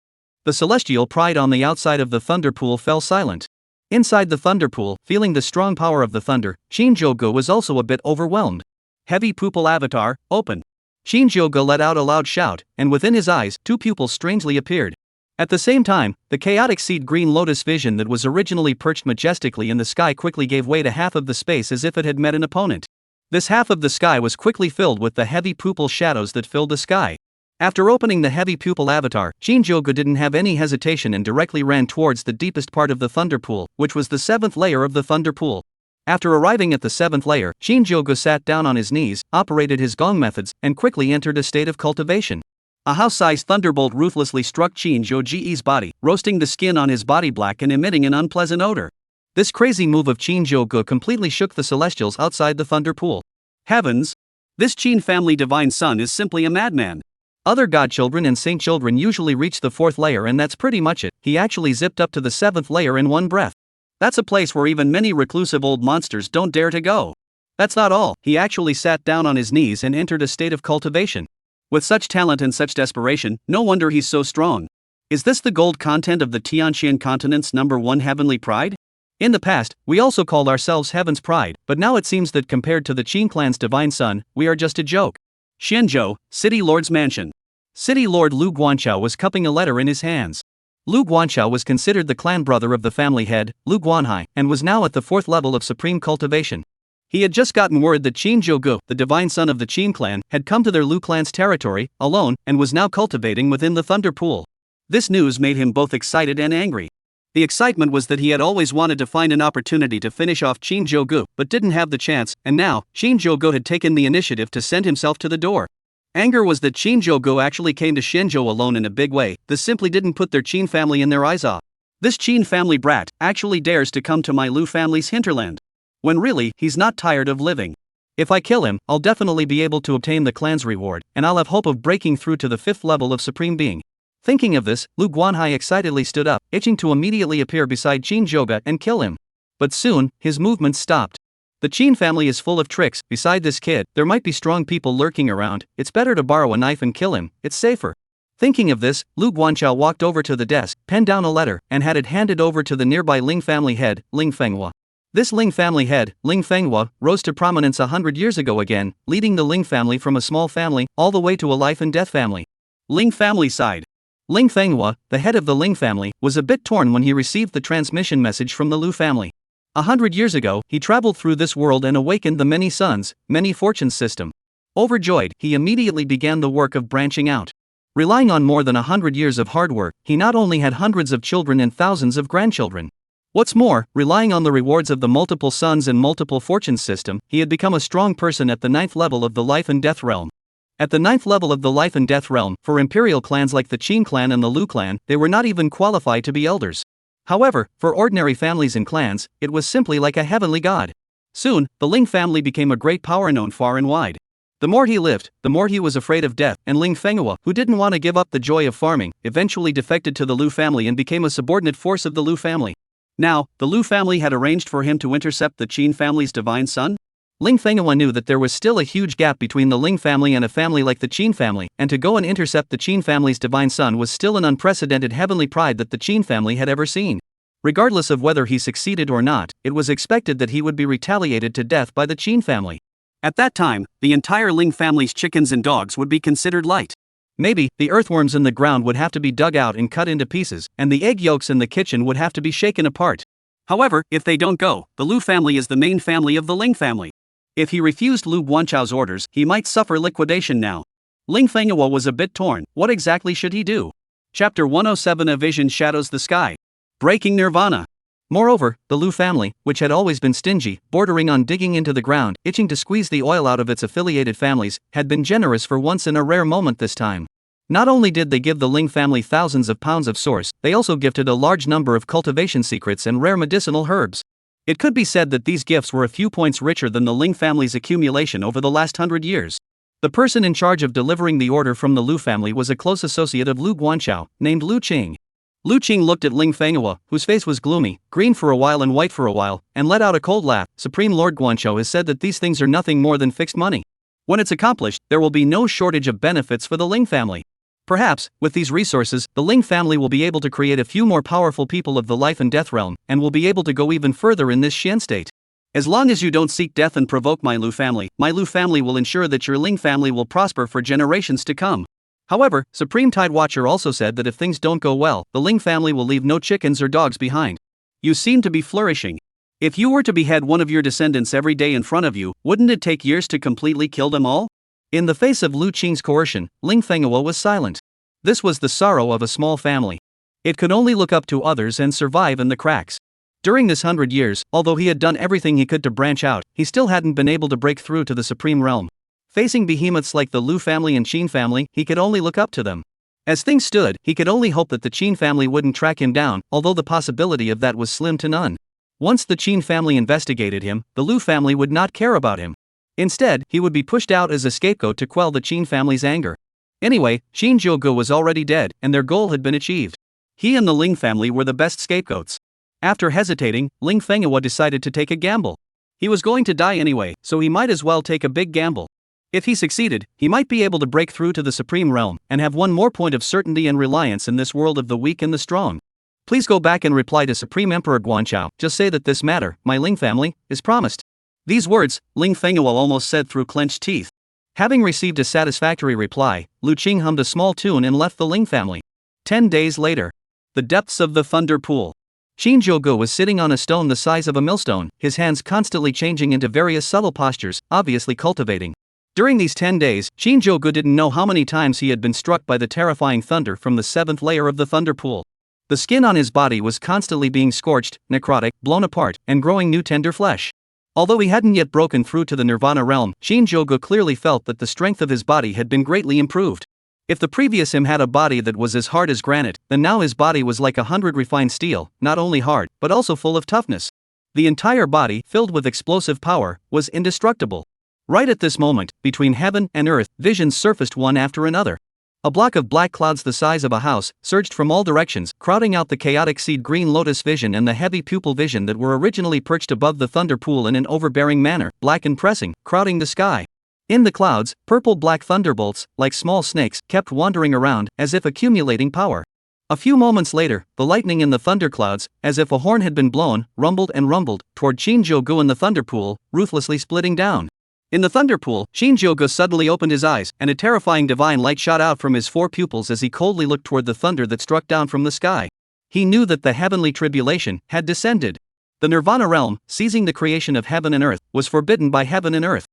The celestial pride on the outside of the thunder pool fell silent. Inside the thunder pool, feeling the strong power of the thunder, Shinjogo was also a bit overwhelmed. Heavy pupil avatar, open. Shinjogo let out a loud shout, and within his eyes, 2 pupils strangely appeared. At the same time, the chaotic seed green lotus vision that was originally perched majestically in the sky quickly gave way to half of the space as if it had met an opponent. This half of the sky was quickly filled with the heavy pupil shadows that filled the sky. After opening the heavy pupil avatar, Shinjogo didn't have any hesitation and directly ran towards the deepest part of the thunder pool, which was the 7th layer of the thunder pool. After arriving at the 7th layer, Shinjogo sat down on his knees, operated his gong methods, and quickly entered a state of cultivation. A house-sized thunderbolt ruthlessly struck Shinjogo's body, roasting the skin on his body black and emitting an unpleasant odor. This crazy move of Shinjogo completely shook the celestials outside the thunder pool. Heavens! This Qing family divine son is simply a madman. Other godchildren and saint children usually reach the 4th layer and that's pretty much it. He actually zipped up to the 7th layer in one breath. That's a place where even many reclusive old monsters don't dare to go. That's not all, he actually sat down on his knees and entered a state of cultivation. With such talent and such desperation, no wonder he's so strong. Is this the gold content of the Tianqian continent's #1 heavenly pride? In the past, we also called ourselves Heaven's Pride, but now it seems that compared to the Qing clan's divine son, we are just a joke. Shenzhou, City Lord's Mansion. City Lord Lu Guanchao was cupping a letter in his hands. Lu Guanchao was considered the clan brother of the family head, Lu Guanhai, and was now at the 4th level of supreme cultivation. He had just gotten word that Shinjogo, the divine son of the Qing clan, had come to their Lu clan's territory, alone, and was now cultivating within the thunder pool. This news made him both excited and angry. The excitement was that he had always wanted to find an opportunity to finish off Shinjogo, but didn't have the chance, and now, Shinjogo had taken the initiative to send himself to the door. Anger was that Shinjogo actually came to Shenzhou alone in a big way. This simply didn't put their Qing family in their eyes off. This Qing family brat actually dares to come to my Lu family's hinterland. When really, he's not tired of living. If I kill him, I'll definitely be able to obtain the clan's reward, and I'll have hope of breaking through to the 5th level of Supreme Being. Thinking of this, Lu Guanhai excitedly stood up, itching to immediately appear beside Shinjogo and kill him. But soon, his movements stopped. The Qing family is full of tricks. Beside this kid, there might be strong people lurking around. It's better to borrow a knife and kill him, it's safer. Thinking of this, Lu Guanchao walked over to the desk, penned down a letter, and had it handed over to the nearby Lin family head, Lin Fenghua. This Lin family head, Lin Fenghua, rose to prominence 100 years ago again, leading the Lin family from a small family, all the way to a life and death family. Lin family side. Lin Fenghua, the head of the Lin family, was a bit torn when he received the transmission message from the Lu family. 100 years ago, he traveled through this world and awakened the many suns, many fortunes system. Overjoyed, he immediately began the work of branching out. Relying on more than 100 years of hard work, he not only had hundreds of children and thousands of grandchildren. What's more, relying on the rewards of the multiple suns and multiple fortunes system, he had become a strong person at the 9th level of the life and death realm. At the 9th level of the life and death realm, for imperial clans like the Qing clan and the Lu clan, they were not even qualified to be elders. However, for ordinary families and clans, it was simply like a heavenly god. Soon, the Ling family became a great power known far and wide. The more he lived, the more he was afraid of death, and Lin Fenghua, who didn't want to give up the joy of farming, eventually defected to the Lu family and became a subordinate force of the Lu family. Now, the Lu family had arranged for him to intercept the Qin family's divine son? Lin Fenghua knew that there was still a huge gap between the Ling family and a family like the Qin family, and to go and intercept the Qin family's divine son was still an unprecedented heavenly pride that the Qin family had ever seen. Regardless of whether he succeeded or not, it was expected that he would be retaliated to death by the Qin family. At that time, the entire Ling family's chickens and dogs would be considered light. Maybe, the earthworms in the ground would have to be dug out and cut into pieces, and the egg yolks in the kitchen would have to be shaken apart. However, if they don't go, the Lu family is the main family of the Ling family. If he refused Lu Guanchao's orders, he might suffer liquidation now. Lin Fenghua was a bit torn. What exactly should he do? Chapter 107: A Vision Shadows the Sky. Breaking Nirvana. Moreover, the Lu family, which had always been stingy, bordering on digging into the ground, itching to squeeze the oil out of its affiliated families, had been generous for once in a rare moment this time. Not only did they give the Ling family thousands of pounds of source, they also gifted a large number of cultivation secrets and rare medicinal herbs. It could be said that these gifts were a few points richer than the Ling family's accumulation over the last 100 years. The person in charge of delivering the order from the Lu family was a close associate of Lu Guanchao, named Lu Qing. Lu Qing looked at Lin Fan, whose face was gloomy, green for a while and white for a while, and let out a cold laugh. Supreme Lord Guanchao has said that these things are nothing more than fixed money. When it's accomplished, there will be no shortage of benefits for the Ling family. Perhaps, with these resources, the Ling family will be able to create a few more powerful people of the life and death realm, and will be able to go even further in this Xian state. As long as you don't seek death and provoke my Lu family will ensure that your Ling family will prosper for generations to come. However, Supreme Tide Watcher also said that if things don't go well, the Ling family will leave no chickens or dogs behind. You seem to be flourishing. If you were to behead one of your descendants every day in front of you, wouldn't it take years to completely kill them all? In the face of Lu Qing's coercion, Lin Fan was silent. This was the sorrow of a small family. It could only look up to others and survive in the cracks. During this 100 years, although he had done everything he could to branch out, he still hadn't been able to break through to the supreme realm. Facing behemoths like the Lu family and Qin family, he could only look up to them. As things stood, he could only hope that the Qin family wouldn't track him down, although the possibility of that was slim to none. Once the Qin family investigated him, the Lu family would not care about him. Instead, he would be pushed out as a scapegoat to quell the Qin family's anger. Anyway, Shinjogo was already dead, and their goal had been achieved. He and the Ling family were the best scapegoats. After hesitating, Lin Fan decided to take a gamble. He was going to die anyway, so he might as well take a big gamble. If he succeeded, he might be able to break through to the supreme realm, and have one more point of certainty and reliance in this world of the weak and the strong. Please go back and reply to Supreme Emperor Guanchao, just say that this matter, my Ling family, is promised. These words, Lin Fan almost said through clenched teeth. Having received a satisfactory reply, Lu Qing hummed a small tune and left the Ling family. 10 days later. The depths of the thunder pool. Shinjogo was sitting on a stone the size of a millstone, his hands constantly changing into various subtle postures, obviously cultivating. During these 10 days, Shinjogo didn't know how many times he had been struck by the terrifying thunder from the 7th layer of the thunder pool. The skin on his body was constantly being scorched, necrotic, blown apart, and growing new tender flesh. Although he hadn't yet broken through to the Nirvana realm, Shinjogo clearly felt that the strength of his body had been greatly improved. If the previous him had a body that was as hard as granite, then now his body was like 100 refined steel, not only hard, but also full of toughness. The entire body, filled with explosive power, was indestructible. Right at this moment, between heaven and earth, visions surfaced one after another. A block of black clouds the size of a house surged from all directions, crowding out the chaotic seed green lotus vision and the heavy pupil vision that were originally perched above the thunder pool in an overbearing manner, black and pressing, crowding the sky. In the clouds, purple-black thunderbolts, like small snakes, kept wandering around, as if accumulating power. A few moments later, the lightning in the thunderclouds, as if a horn had been blown, rumbled and rumbled, toward Shinjogo in the thunderpool, ruthlessly splitting down. In the thunderpool, Shinjogo suddenly opened his eyes, and a terrifying divine light shot out from his 4 pupils as he coldly looked toward the thunder that struck down from the sky. He knew that the heavenly tribulation had descended. The Nirvana realm, seizing the creation of heaven and earth, was forbidden by heaven and earth.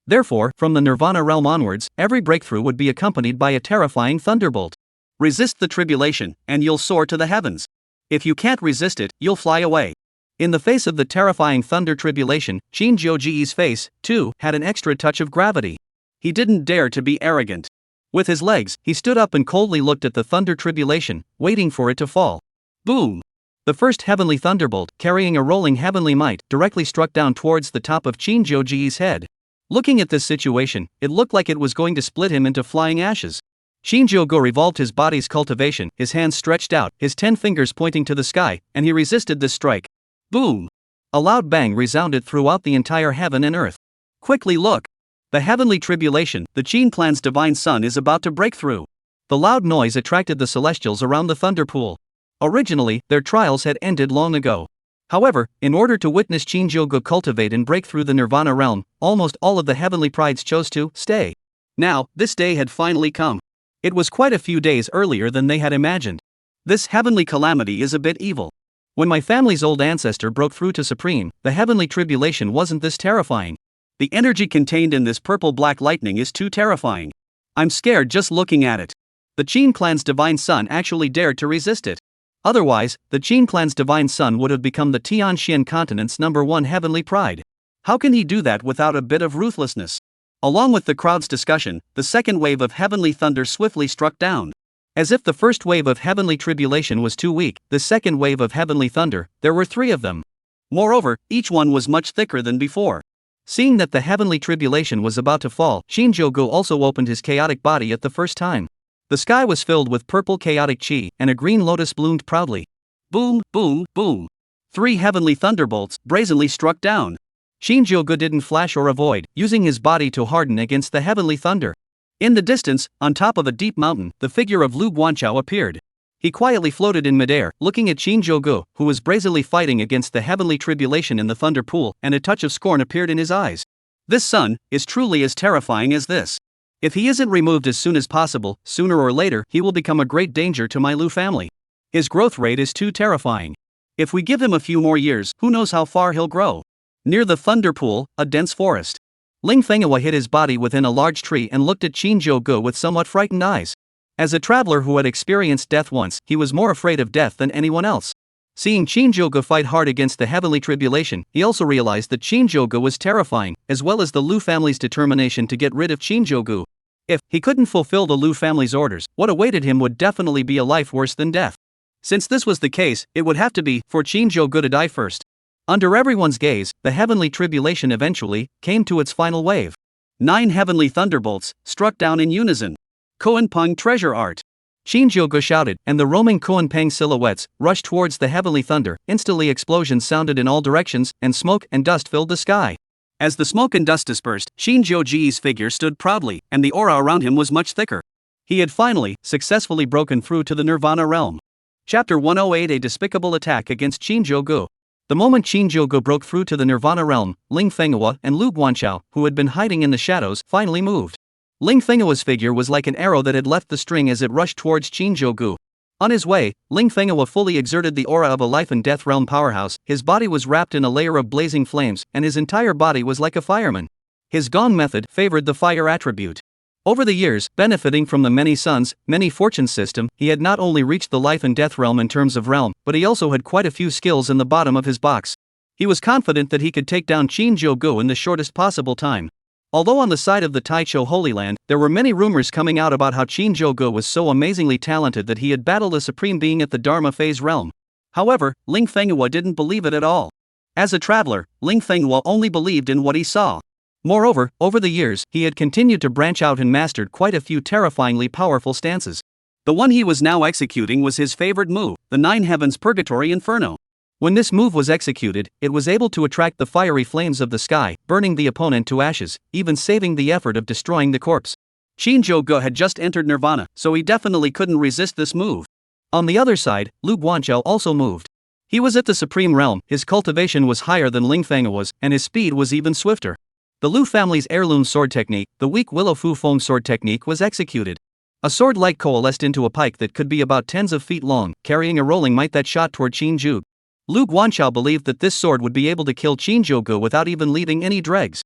Therefore, from the Nirvana realm onwards, every breakthrough would be accompanied by a terrifying thunderbolt. Resist the tribulation, and you'll soar to the heavens. If you can't resist it, you'll fly away. In the face of the terrifying thunder tribulation, Shinjogo's face, too, had an extra touch of gravity. He didn't dare to be arrogant. With his legs, he stood up and coldly looked at the thunder tribulation, waiting for it to fall. Boom! The first heavenly thunderbolt, carrying a rolling heavenly might, directly struck down towards the top of Shinjogo's head. Looking at this situation, it looked like it was going to split him into flying ashes. Shinjogo revolved his body's cultivation, his hands stretched out, his 10 fingers pointing to the sky, and he resisted this strike. Boom! A loud bang resounded throughout the entire heaven and earth. Quickly look! The heavenly tribulation, the Qin clan's divine sun, is about to break through. The loud noise attracted the celestials around the thunder pool. Originally, their trials had ended long ago. However, in order to witness Shinjogo cultivate and break through the Nirvana realm, almost all of the heavenly prides chose to stay. Now, this day had finally come. It was quite a few days earlier than they had imagined. This heavenly calamity is a bit evil. When my family's old ancestor broke through to Supreme, the heavenly tribulation wasn't this terrifying. The energy contained in this purple-black lightning is too terrifying. I'm scared just looking at it. The Qin clan's divine sun actually dared to resist it. Otherwise, the Qin clan's divine sun would have become the Tianxian continent's #1 heavenly pride. How can he do that without a bit of ruthlessness? Along with the crowd's discussion, the second wave of heavenly thunder swiftly struck down. As if the first wave of heavenly tribulation was too weak, the second wave of heavenly thunder, there were 3 of them. Moreover, each one was much thicker than before. Seeing that the heavenly tribulation was about to fall, Shinjogo also opened his chaotic body at the first time. The sky was filled with purple chaotic chi, and a green lotus bloomed proudly. Boom, boom, boom. 3 heavenly thunderbolts brazenly struck down. Shinjogo didn't flash or avoid, using his body to harden against the heavenly thunder. In the distance, on top of a deep mountain, the figure of Lu Guanchao appeared. He quietly floated in midair, looking at Shinjogo, who was brazenly fighting against the heavenly tribulation in the thunder pool, and a touch of scorn appeared in his eyes. This son is truly as terrifying as this. If he isn't removed as soon as possible, sooner or later he will become a great danger to my Lu family. His growth rate is too terrifying. If we give him a few more years, who knows how far he'll grow. Near the thunder pool, a dense forest. Lin Fan hid his body within a large tree and looked at Shinjogo with somewhat frightened eyes. As a traveler who had experienced death once, he was more afraid of death than anyone else. Seeing Shinjogo fight hard against the heavenly tribulation, he also realized that Shinjogo was terrifying, as well as the Lu family's determination to get rid of Shinjogo. If he couldn't fulfill the Lu family's orders, what awaited him would definitely be a life worse than death. Since this was the case, it would have to be for Shinjogo to die first. Under everyone's gaze, the heavenly tribulation eventually came to its final wave. 9 heavenly thunderbolts struck down in unison. Koenpeng treasure art. Shinjogo shouted, and the roaming Koenpeng silhouettes rushed towards the heavenly thunder. Instantly explosions sounded in all directions, and smoke and dust filled the sky. As the smoke and dust dispersed, Shinjogo's figure stood proudly, and the aura around him was much thicker. He had finally, successfully broken through to the Nirvana realm. Chapter 108: A despicable attack against Shinjogo. The moment Shinjogo broke through to the Nirvana realm, Lin Fan and Lu Guanchao, who had been hiding in the shadows, finally moved. Lin Fan's figure was like an arrow that had left the string as it rushed towards Shinjogo. On his way, Lin Fan fully exerted the aura of a life and death realm powerhouse. His body was wrapped in a layer of blazing flames, and his entire body was like a fireman. His Gong method favored the fire attribute. Over the years, benefiting from the many suns, many fortunes system, he had not only reached the life and death realm in terms of realm, but he also had quite a few skills in the bottom of his box. He was confident that he could take down Shinjogo in the shortest possible time. Although on the side of the Taicho Holy Land, there were many rumors coming out about how Shinjogo was so amazingly talented that he had battled a supreme being at the Dharma phase realm. However, Lin Fan didn't believe it at all. As a traveler, Lin Fan only believed in what he saw. Moreover, over the years, he had continued to branch out and mastered quite a few terrifyingly powerful stances. The one he was now executing was his favorite move, the 9 Heavens Purgatory Inferno. When this move was executed, it was able to attract the fiery flames of the sky, burning the opponent to ashes, even saving the effort of destroying the corpse. Shinjogo had just entered Nirvana, so he definitely couldn't resist this move. On the other side, Lu Guanchao also moved. He was at the Supreme Realm, his cultivation was higher than Lin Fan was, and his speed was even swifter. The Lu family's heirloom sword technique, the weak Willow Fu Feng sword technique, was executed. A sword light coalesced into a pike that could be about tens of feet long, carrying a rolling might that shot toward Shinjogo. Lu Guanchao believed that this sword would be able to kill Shinjogo without even leaving any dregs.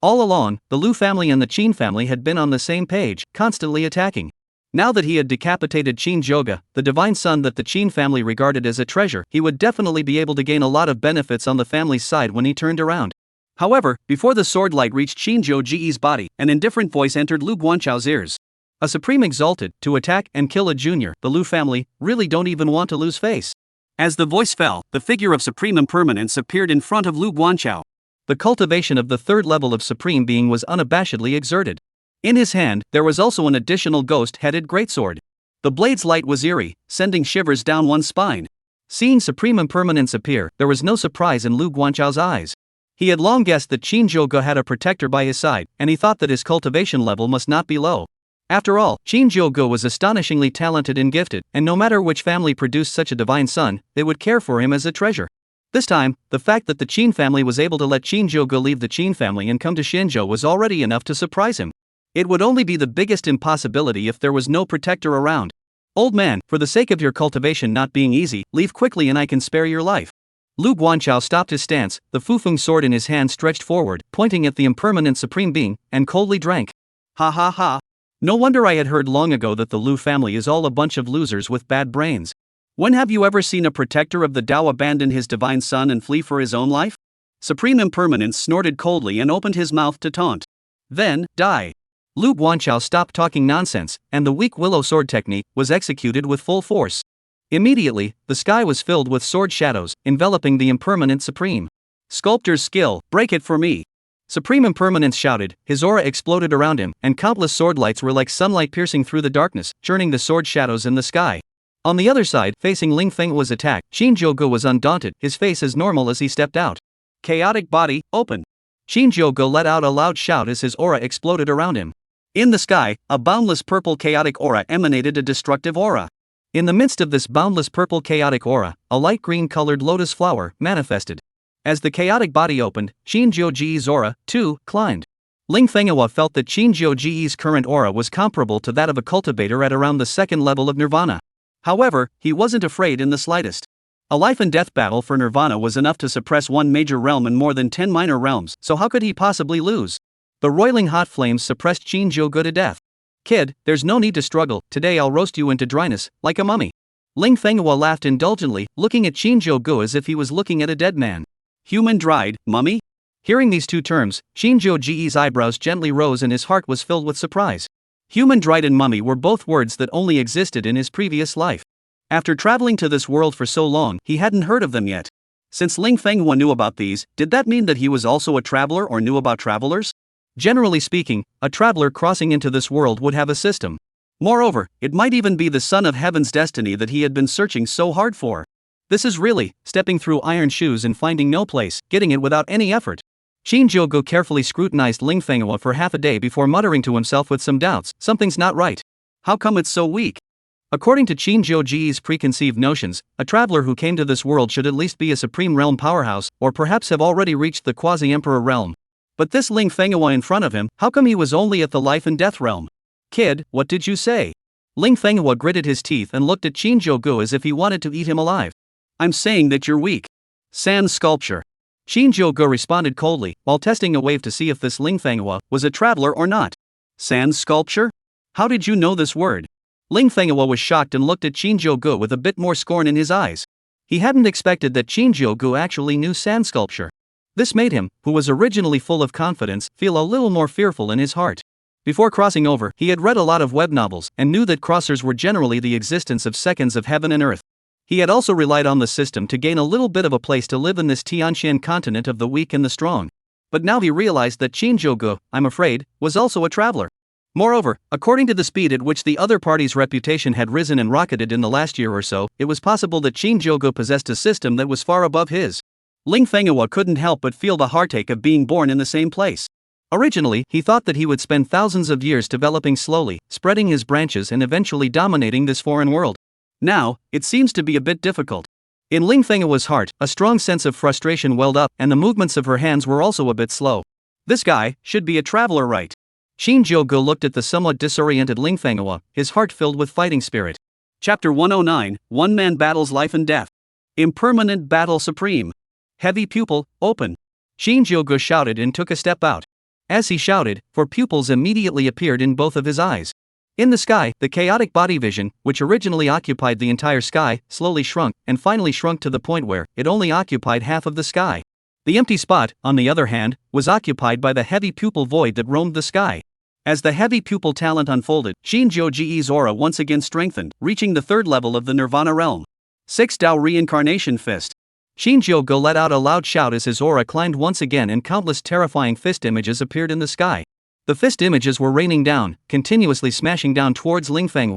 All along, the Lu family and the Qin family had been on the same page, constantly attacking. Now that he had decapitated Shinjogo, the divine son that the Qin family regarded as a treasure, he would definitely be able to gain a lot of benefits on the family's side when he turned around. However, before the sword light reached Shinjogo's body, an indifferent voice entered Lu Guanchao's ears. A supreme exalted, to attack and kill a junior, the Lu family, really don't even want to lose face. As the voice fell, the figure of Supreme Impermanence appeared in front of Lu Guanchao. The cultivation of the 3rd level of Supreme Being was unabashedly exerted. In his hand, there was also an additional ghost-headed greatsword. The blade's light was eerie, sending shivers down one's spine. Seeing Supreme Impermanence appear, there was no surprise in Lu Guanchao's eyes. He had long guessed that Shinjogo had a protector by his side, and he thought that his cultivation level must not be low. After all, Shinjogo was astonishingly talented and gifted, and no matter which family produced such a divine son, they would care for him as a treasure. This time, the fact that the Qin family was able to let Shinjogo leave the Qin family and come to Shinjo was already enough to surprise him. It would only be the biggest impossibility if there was no protector around. Old man, for the sake of your cultivation not being easy, leave quickly and I can spare your life. Lu Guanchao stopped his stance, the Fufeng sword in his hand stretched forward, pointing at the impermanent Supreme Being, and coldly drank. Ha ha ha. No wonder I had heard long ago that the Lu family is all a bunch of losers with bad brains. When have you ever seen a protector of the Tao abandon his divine son and flee for his own life? Supreme Impermanence snorted coldly and opened his mouth to taunt. Then, die. Lu Guanchao stopped talking nonsense, and the weak willow sword technique was executed with full force. Immediately, the sky was filled with sword shadows, enveloping the impermanent Supreme. Sculptor's skill, break it for me. Supreme Impermanence shouted, his aura exploded around him, and countless sword lights were like sunlight piercing through the darkness, churning the sword shadows in the sky. On the other side, facing Lin Fan's attack, Shinjogo was undaunted, his face as normal as he stepped out. Chaotic body, open. Shinjogo let out a loud shout as his aura exploded around him. In the sky, a boundless purple chaotic aura emanated, a destructive aura. In the midst of this boundless purple chaotic aura, a light green-colored lotus flower manifested. As the chaotic body opened, Shinjogo's aura, too, climbed. Lin Fan felt that Shinjogo's current aura was comparable to that of a cultivator at around the second level of nirvana. However, he wasn't afraid in the slightest. A life and death battle for nirvana was enough to suppress one major realm and more than 10 minor realms, so how could he possibly lose? The roiling hot flames suppressed Shinjogo to death. Kid, there's no need to struggle, today I'll roast you into dryness, like a mummy. Lin Fan laughed indulgently, looking at Shinjogo as if he was looking at a dead man. Human dried, mummy? Hearing these two terms, Shinjogo's eyebrows gently rose and his heart was filled with surprise. Human dried and mummy were both words that only existed in his previous life. After traveling to this world for so long, he hadn't heard of them yet. Since Lin Fan knew about these, did that mean that he was also a traveler or knew about travelers? Generally speaking, a traveler crossing into this world would have a system. Moreover, it might even be the son of heaven's destiny that he had been searching so hard for. This is really stepping through iron shoes and finding no place, getting it without any effort. Shinjogo carefully scrutinized Lin Fan for half a day before muttering to himself with some doubts, something's not right. How come it's so weak? According to Shinjogo's preconceived notions, a traveler who came to this world should at least be a supreme realm powerhouse, or perhaps have already reached the Quasi-Emperor realm. But this Lin Fan in front of him, how come he was only at the life and death realm? Kid, what did you say? Lin Fan gritted his teeth and looked at Shinjogo as if he wanted to eat him alive. I'm saying that you're weak. Sand sculpture. Shinjogo responded coldly, while testing a wave to see if this Lin Fan was a traveler or not. Sand sculpture? How did you know this word? Lin Fan was shocked and looked at Shinjogo with a bit more scorn in his eyes. He hadn't expected that Shinjogo actually knew sand sculpture. This made him, who was originally full of confidence, feel a little more fearful in his heart. Before crossing over, he had read a lot of web novels and knew that crossers were generally the existence of seconds of heaven and earth. He had also relied on the system to gain a little bit of a place to live in this Tianshan continent of the weak and the strong. But now he realized that Shinjogo, I'm afraid, was also a traveler. Moreover, according to the speed at which the other party's reputation had risen and rocketed in the last year or so, it was possible that Shinjogo possessed a system that was far above his. Lin Fan couldn't help but feel the heartache of being born in the same place. Originally, he thought that he would spend thousands of years developing slowly, spreading his branches and eventually dominating this foreign world. Now, it seems to be a bit difficult. In Lin Fan's heart, a strong sense of frustration welled up, and the movements of her hands were also a bit slow. This guy should be a traveler, right? Shinjogo looked at the somewhat disoriented Lin Fan, his heart filled with fighting spirit. Chapter 109, One Man Battles Life and Death. Impermanent Battle Supreme. Heavy pupil, open. Shinjogo shouted and took a step out. As he shouted, four pupils immediately appeared in both of his eyes. In the sky, the chaotic body vision, which originally occupied the entire sky, slowly shrunk, and finally shrunk to the point where it only occupied half of the sky. The empty spot, on the other hand, was occupied by the heavy pupil void that roamed the sky. As the heavy pupil talent unfolded, Shinjogo's aura once again strengthened, reaching the third level of the Nirvana realm. 6 Dao Reincarnation Fist. Shinjogo let out a loud shout as his aura climbed once again and countless terrifying fist images appeared in the sky. The fist images were raining down, continuously smashing down towards Lin Fan.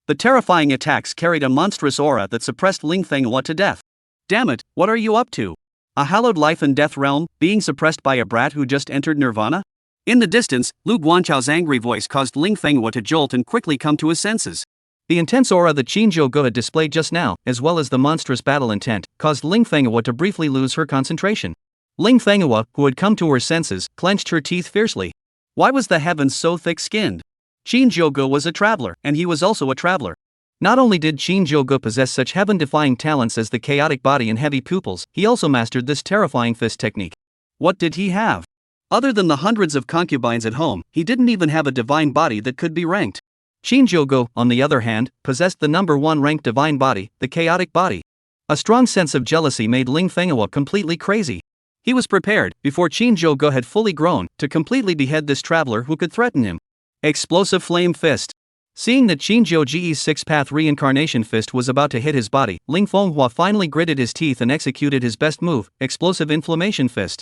The terrifying attacks carried a monstrous aura that suppressed Lin Fan to death. Damn it, what are you up to? A hallowed life and death realm, being suppressed by a brat who just entered nirvana? In the distance, Lu Guanchao's angry voice caused Lin Fan to jolt and quickly come to his senses. The intense aura that Shinjogo had displayed just now, as well as the monstrous battle intent, caused Lin Fan to briefly lose her concentration. Lin Fan, who had come to her senses, clenched her teeth fiercely. Why was the heavens so thick-skinned? Shinjogo was a traveler, and he was also a traveler. Not only did Shinjogo possess such heaven-defying talents as the chaotic body and heavy pupils, he also mastered this terrifying fist technique. What did he have? Other than the hundreds of concubines at home, he didn't even have a divine body that could be ranked. Shinjogo, on the other hand, possessed the number 1 ranked divine body, the chaotic body. A strong sense of jealousy made Lin Fan completely crazy. He was prepared, before Shinjogo had fully grown, to completely behead this traveler who could threaten him. Explosive Flame Fist. Seeing that Shinjogo's 6-path reincarnation fist was about to hit his body, Lin Fan finally gritted his teeth and executed his best move, Explosive Inflammation Fist.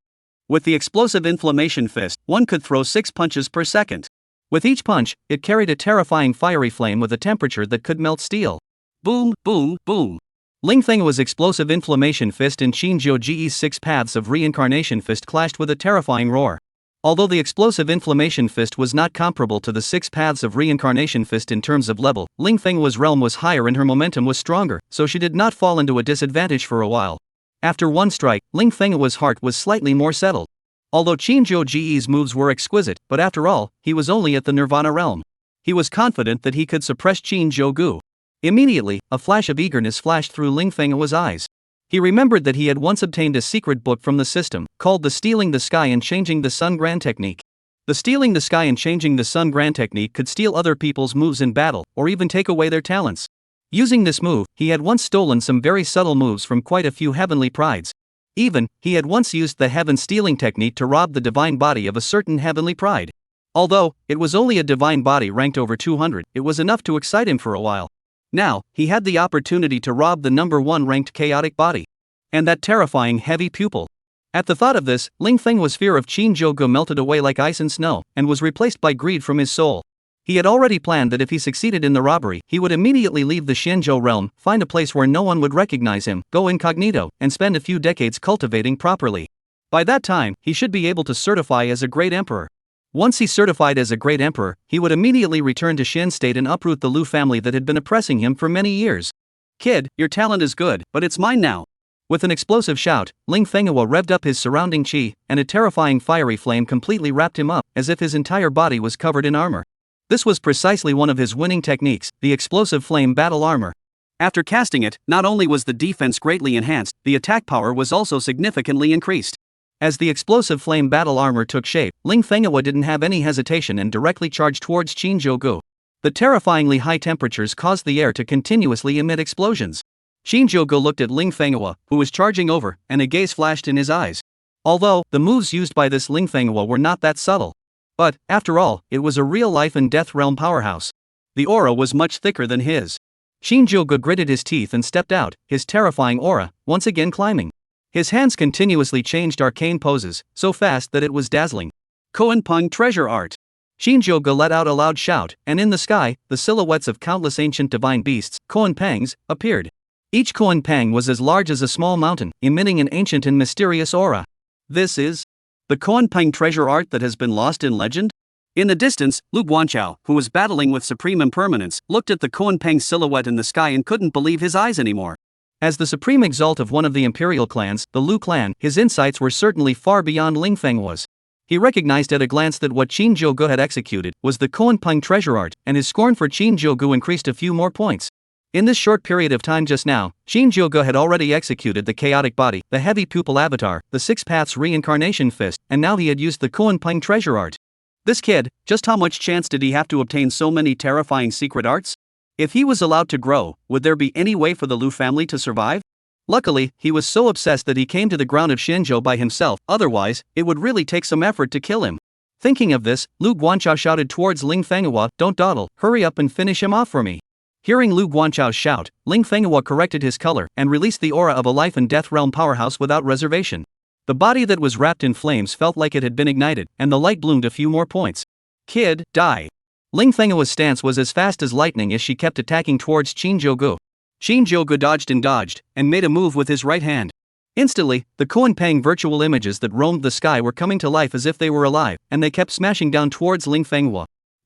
With the explosive inflammation fist, one could throw 6 punches per second. With each punch, it carried a terrifying fiery flame with a temperature that could melt steel. Boom, boom, boom. Lin Fan's explosive inflammation fist and Shinjogo's 6 paths of reincarnation fist clashed with a terrifying roar. Although the explosive inflammation fist was not comparable to the 6 paths of reincarnation fist in terms of level, Lin Fan's realm was higher and her momentum was stronger, so she did not fall into a disadvantage for a while. After one strike, Lin Fan's heart was slightly more settled. Although Shinjogo's moves were exquisite, but after all, he was only at the Nirvana realm. He was confident that he could suppress Shinjogo. Immediately, a flash of eagerness flashed through Lin Fan's eyes. He remembered that he had once obtained a secret book from the system, called the Stealing the Sky and Changing the Sun Grand Technique. The Stealing the Sky and Changing the Sun Grand Technique could steal other people's moves in battle, or even take away their talents. Using this move, he had once stolen some very subtle moves from quite a few heavenly prides. Even, he had once used the heaven stealing technique to rob the divine body of a certain heavenly pride. Although, it was only a divine body ranked over 200, it was enough to excite him for a while. Now, he had the opportunity to rob the number 1 ranked chaotic body. And that terrifying heavy pupil. At the thought of this, Lin Fan's fear of Shinjogo melted away like ice and snow, and was replaced by greed from his soul. He had already planned that if he succeeded in the robbery, he would immediately leave the Shinjo realm, find a place where no one would recognize him, go incognito, and spend a few decades cultivating properly. By that time, he should be able to certify as a great emperor. Once he certified as a great emperor, he would immediately return to Shin State and uproot the Lu family that had been oppressing him for many years. Kid, your talent is good, but it's mine now. With an explosive shout, Lin Fan revved up his surrounding chi, and a terrifying fiery flame completely wrapped him up, as if his entire body was covered in armor. This was precisely one of his winning techniques, the explosive flame battle armor. After casting it, not only was the defense greatly enhanced, the attack power was also significantly increased. As the explosive flame battle armor took shape, Lin Fan didn't have any hesitation and directly charged towards Shinjogo. The terrifyingly high temperatures caused the air to continuously emit explosions. Shinjogo looked at Lin Fan, who was charging over, and a gaze flashed in his eyes. Although, the moves used by this Lin Fan were not that subtle. But, after all, it was a real life and death realm powerhouse. The aura was much thicker than his. Shinjogo gritted his teeth and stepped out, his terrifying aura, once again climbing. His hands continuously changed arcane poses, so fast that it was dazzling. Koenpeng treasure art. Shinjogo let out a loud shout, and in the sky, the silhouettes of countless ancient divine beasts, Koenpengs, appeared. Each Koenpeng was as large as a small mountain, emitting an ancient and mysterious aura. This is the Koenpeng treasure art that has been lost in legend? In the distance, Lu Guanchao, who was battling with supreme impermanence, looked at the Koenpeng silhouette in the sky and couldn't believe his eyes anymore. As the supreme exalt of one of the imperial clans, the Lu clan, his insights were certainly far beyond Lin Fan was. He recognized at a glance that what Shinjogo had executed was the Koenpeng treasure art, and his scorn for Shinjogo increased a few more points. In this short period of time just now, Shinjogo had already executed the chaotic body, the heavy pupil avatar, the 6 paths reincarnation fist, and now he had used the Koenpeng treasure art. This kid, just how much chance did he have to obtain so many terrifying secret arts? If he was allowed to grow, would there be any way for the Lu family to survive? Luckily, he was so obsessed that he came to the ground of Shinjo by himself, otherwise, it would really take some effort to kill him. Thinking of this, Lu Guanchao shouted towards Lin Fan, "Don't dawdle, hurry up and finish him off for me." Hearing Lu Guanchao's shout, Lin Fan corrected his color and released the aura of a life and death realm powerhouse without reservation. The body that was wrapped in flames felt like it had been ignited, and the light bloomed a few more points. Kid, die. Lin Fan's stance was as fast as lightning as she kept attacking towards Shinjogo. Shinjogo dodged, and made a move with his right hand. Instantly, the Koenpeng virtual images that roamed the sky were coming to life as if they were alive, and they kept smashing down towards Lin Fan.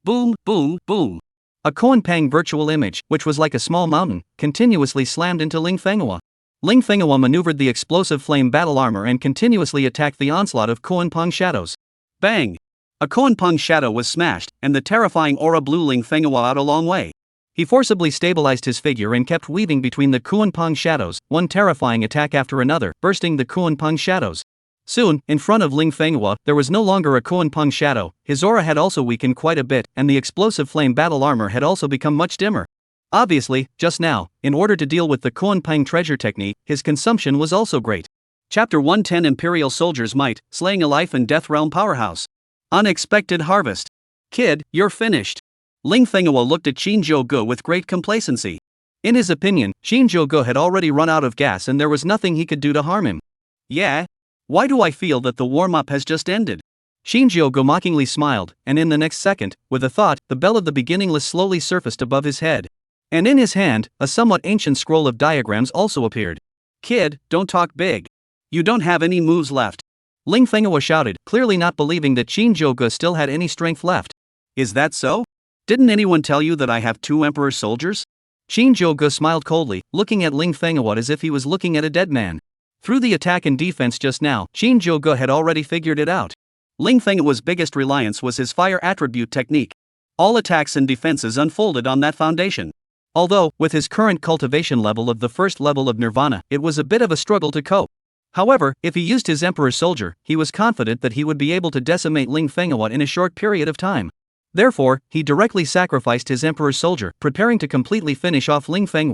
Boom, boom, boom. A Koenpeng virtual image, which was like a small mountain, continuously slammed into Lin Fan. Lin Fan maneuvered the explosive flame battle armor and continuously attacked the onslaught of Koenpeng shadows. Bang! A Koenpeng shadow was smashed, and the terrifying aura blew Lin Fan out a long way. He forcibly stabilized his figure and kept weaving between the Koenpeng shadows, one terrifying attack after another, bursting the Koenpeng shadows. Soon, in front of Lin Fan, there was no longer a Koenpeng shadow, his aura had also weakened quite a bit, and the explosive flame battle armor had also become much dimmer. Obviously, just now, in order to deal with the Koenpeng treasure technique, his consumption was also great. Chapter 110 Imperial Soldier's Might, Slaying a Life and Death Realm Powerhouse. Unexpected Harvest. Kid, you're finished. Lin Fan looked at Shinjogo with great complacency. In his opinion, Shinjogo had already run out of gas and there was nothing he could do to harm him. Yeah? Why do I feel that the warm-up has just ended? Shinjogo mockingly smiled, and in the next second, with a thought, the bell of the beginningless slowly surfaced above his head. And in his hand, a somewhat ancient scroll of diagrams also appeared. Kid, don't talk big. You don't have any moves left. Lin Fan shouted, clearly not believing that Shinjogo still had any strength left. Is that so? Didn't anyone tell you that I have 2 Emperor soldiers? Shinjogo smiled coldly, looking at Lin Fan as if he was looking at a dead man. Through the attack and defense just now, Shinjogo had already figured it out. Lin Fan's biggest reliance was his fire attribute technique. All attacks and defenses unfolded on that foundation. Although, with his current cultivation level of the first level of Nirvana, it was a bit of a struggle to cope. However, if he used his Emperor soldier, he was confident that he would be able to decimate Lin Fan in a short period of time. Therefore, he directly sacrificed his Emperor soldier, preparing to completely finish off Lin Fan.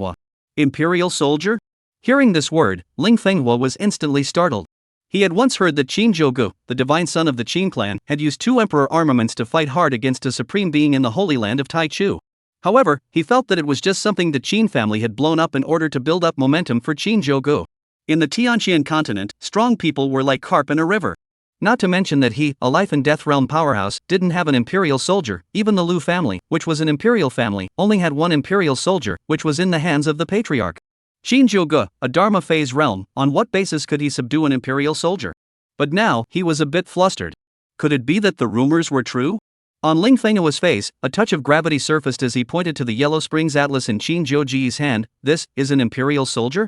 Imperial soldier? Hearing this word, Lin Fan was instantly startled. He had once heard that Shinjogo, the divine son of the Qing clan, had used 2 emperor armaments to fight hard against a supreme being in the Holy Land of Taicho. However, he felt that it was just something the Qing family had blown up in order to build up momentum for Shinjogo. In the Tianqian continent, strong people were like carp in a river. Not to mention that he, a life and death realm powerhouse, didn't have an imperial soldier. Even the Lu family, which was an imperial family, only had 1 imperial soldier, which was in the hands of the patriarch. Shinjogo, a Dharma phase realm, on what basis could he subdue an imperial soldier? But now, he was a bit flustered. Could it be that the rumors were true? On Lin Fan's face, a touch of gravity surfaced as he pointed to the Yellow Springs Atlas in Shinjogo's hand. This is an imperial soldier?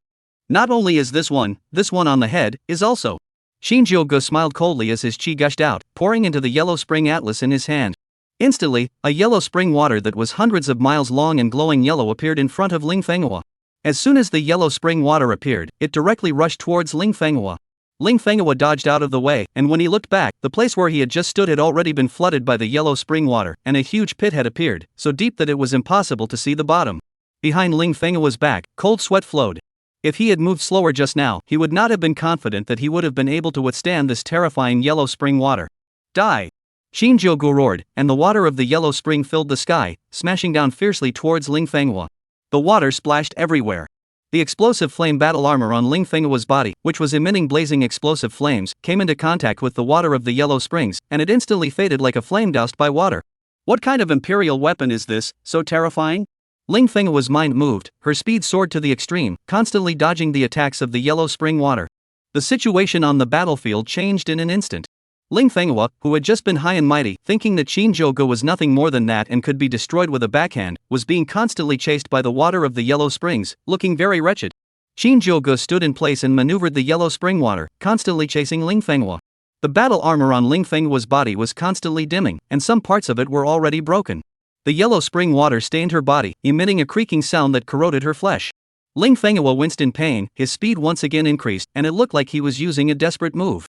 Not only is this one on the head, is also. Shinjogo smiled coldly as his chi gushed out, pouring into the Yellow Spring Atlas in his hand. Instantly, a yellow spring water that was hundreds of miles long and glowing yellow appeared in front of Lin Fan. As soon as the yellow spring water appeared, it directly rushed towards Lin Fan. Lin Fan dodged out of the way, and when he looked back, the place where he had just stood had already been flooded by the yellow spring water, and a huge pit had appeared, so deep that it was impossible to see the bottom. Behind Lin Fan's back, cold sweat flowed. If he had moved slower just now, he would not have been confident that he would have been able to withstand this terrifying yellow spring water. Die! Shinjogo roared, and the water of the yellow spring filled the sky, smashing down fiercely towards Lin Fan. The water splashed everywhere. The explosive flame battle armor on Lin Fan's body, which was emitting blazing explosive flames, came into contact with the water of the yellow springs, and it instantly faded like a flame doused by water. What kind of imperial weapon is this, so terrifying? Lin Fan's mind moved, her speed soared to the extreme, constantly dodging the attacks of the yellow spring water. The situation on the battlefield changed in an instant. Lin Fan, who had just been high and mighty, thinking that Shinjogo was nothing more than that and could be destroyed with a backhand, was being constantly chased by the water of the yellow springs, looking very wretched. Shinjogo stood in place and maneuvered the yellow spring water, constantly chasing Lin Fan. The battle armor on Lin Fan's body was constantly dimming, and some parts of it were already broken. The yellow spring water stained her body, emitting a creaking sound that corroded her flesh. Lin Fan winced in pain, his speed once again increased, and it looked like he was using a desperate move.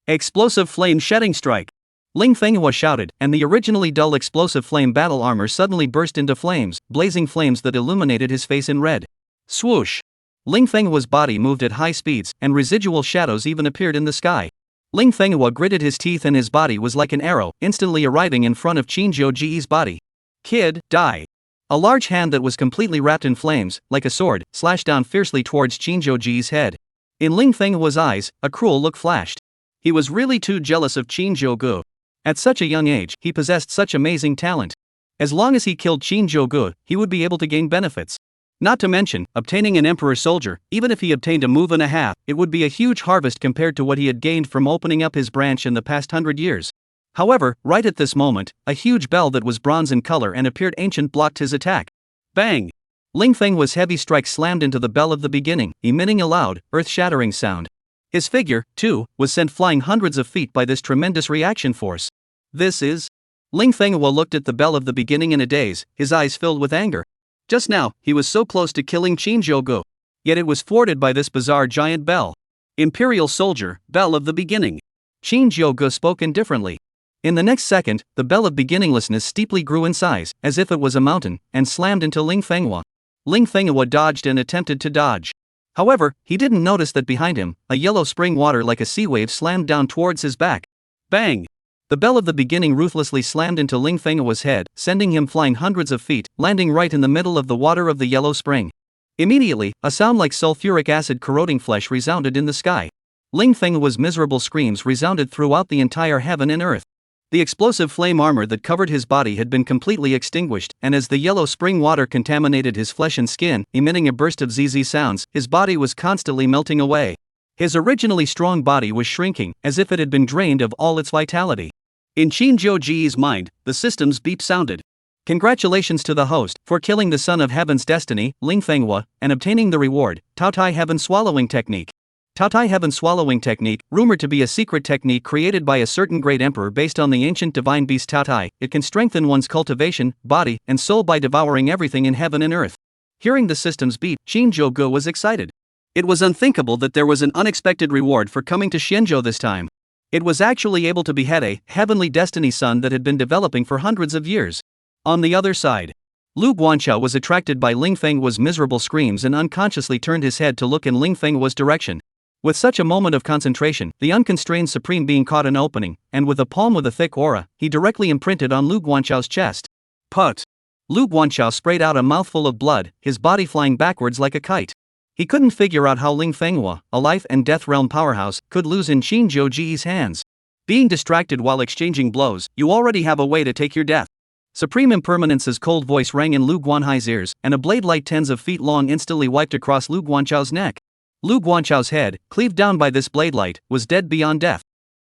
Explosive flame shedding strike! Lin Fan shouted, and the originally dull explosive flame battle armor suddenly burst into flames, blazing flames that illuminated his face in red. Swoosh! Lin Fan's body moved at high speeds, and residual shadows even appeared in the sky. Lin Fan gritted his teeth and his body was like an arrow, instantly arriving in front of Shinjogo's body. Kid, die! A large hand that was completely wrapped in flames, like a sword, slashed down fiercely towards Shinjogo's head. In Lin Fan's eyes, a cruel look flashed. He was really too jealous of Shinjogo. At such a young age, he possessed such amazing talent. As long as he killed Shinjogo, he would be able to gain benefits. Not to mention, obtaining an emperor soldier, even if he obtained a move and a half, it would be a huge harvest compared to what he had gained from opening up his branch in the past 100 years. However, right at this moment, a huge bell that was bronze in color and appeared ancient blocked his attack. Bang! Lin Fan's heavy strike slammed into the bell of the beginning, emitting a loud, earth-shattering sound. His figure, too, was sent flying hundreds of feet by this tremendous reaction force. This is... Lin Fan looked at the bell of the beginning in a daze, his eyes filled with anger. Just now, he was so close to killing Shinjogo. Yet it was thwarted by this bizarre giant bell. Imperial soldier, bell of the beginning. Shinjogo spoke indifferently. In the next second, the bell of beginninglessness steeply grew in size, as if it was a mountain, and slammed into Lin Fan. Lin Fan dodged and attempted to dodge. However, he didn't notice that behind him, a yellow spring water like a sea wave slammed down towards his back. Bang! The bell of the beginning ruthlessly slammed into Lin Fan's head, sending him flying hundreds of feet, landing right in the middle of the water of the yellow spring. Immediately, a sound like sulfuric acid corroding flesh resounded in the sky. Lin Fan's miserable screams resounded throughout the entire heaven and earth. The explosive flame armor that covered his body had been completely extinguished, and as the yellow spring water contaminated his flesh and skin, emitting a burst of ZZ sounds, his body was constantly melting away. His originally strong body was shrinking, as if it had been drained of all its vitality. In Shinjogo's mind, the system's beep sounded. Congratulations to the host for killing the son of heaven's destiny, Lin Fan, and obtaining the reward, Taotai Heaven Swallowing Technique. Taotai Heaven Swallowing Technique, rumored to be a secret technique created by a certain great emperor based on the ancient divine beast Taotai, it can strengthen one's cultivation, body, and soul by devouring everything in heaven and earth. Hearing the system's beep, Shinjogo was excited. It was unthinkable that there was an unexpected reward for coming to Shinjo this time. It was actually able to behead a heavenly destiny son that had been developing for hundreds of years. On the other side, Lu Guanchao was attracted by Lin Fan's miserable screams and unconsciously turned his head to look in Lin Fan's direction. With such a moment of concentration, the unconstrained supreme being caught an opening, and with a palm with a thick aura, he directly imprinted on Lu Guanchao's chest. Put! Lu Guanchao sprayed out a mouthful of blood, his body flying backwards like a kite. He couldn't figure out how Lin Fan, a life and death realm powerhouse, could lose in Shinjogo's hands. Being distracted while exchanging blows, you already have a way to take your death. Supreme Impermanence's cold voice rang in Lu Guanhai's ears, and a blade light tens of feet long instantly wiped across Lu Guanchao's neck. Lu Guanchao's head, cleaved down by this blade light, was dead beyond death.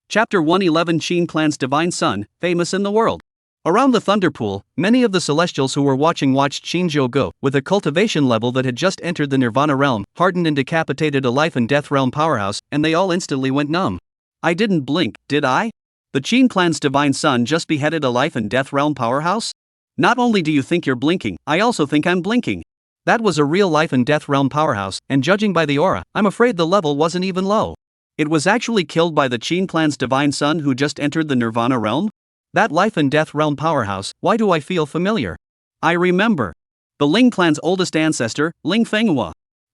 Chapter 111 Qing Clan's Divine Son, famous in the world. Around the Thunder Pool, many of the celestials who were watching watched Shinjogo, with a cultivation level that had just entered the Nirvana realm, hardened and decapitated a life and death realm powerhouse, and they all instantly went numb. I didn't blink, did I? The Qing Clan's Divine Son just beheaded a life and death realm powerhouse? Not only do you think you're blinking, I also think I'm blinking. That was a real life and death realm powerhouse, and judging by the aura, I'm afraid the level wasn't even low. It was actually killed by the Qing Clan's Divine Son who just entered the Nirvana realm? That life and death realm powerhouse, why do I feel familiar? I remember. The Ling clan's oldest ancestor, Lin Fan.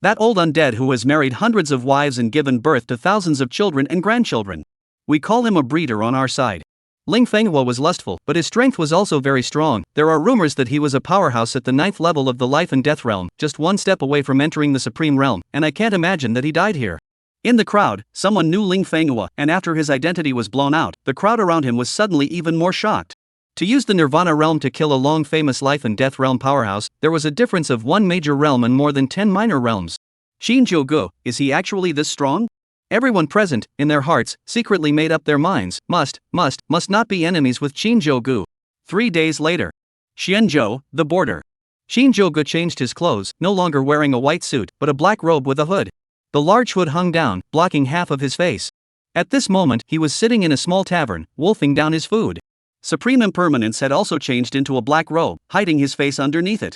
That old undead who has married hundreds of wives and given birth to thousands of children and grandchildren. We call him a breeder on our side. Lin Fan was lustful, but his strength was also very strong. There are rumors that he was a powerhouse at the 9th level of the life and death realm, just one step away from entering the supreme realm, and I can't imagine that he died here. In the crowd, someone knew Lin Fan, and after his identity was blown out, the crowd around him was suddenly even more shocked. To use the Nirvana realm to kill a long-famous life and death realm powerhouse, there was a difference of one major realm and more than 10 minor realms. Shinjogo, is he actually this strong? Everyone present, in their hearts, secretly made up their minds, must not be enemies with Shinjogo. 3 days later. Xianzhou, the border. Shinjogo changed his clothes, no longer wearing a white suit, but a black robe with a hood. The large hood hung down, blocking half of his face. At this moment, he was sitting in a small tavern, wolfing down his food. Supreme Impermanence had also changed into a black robe, hiding his face underneath it.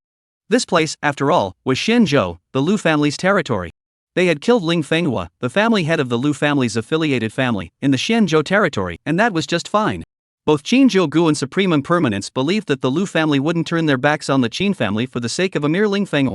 This place, after all, was Shinjogo, the Lu family's territory. They had killed Lin Fan, the family head of the Lu family's affiliated family, in the Shinjogo territory, and that was just fine. Both Shinjogo and Supreme Impermanence believed that the Lu family wouldn't turn their backs on the Qin family for the sake of a mere Lin Fan.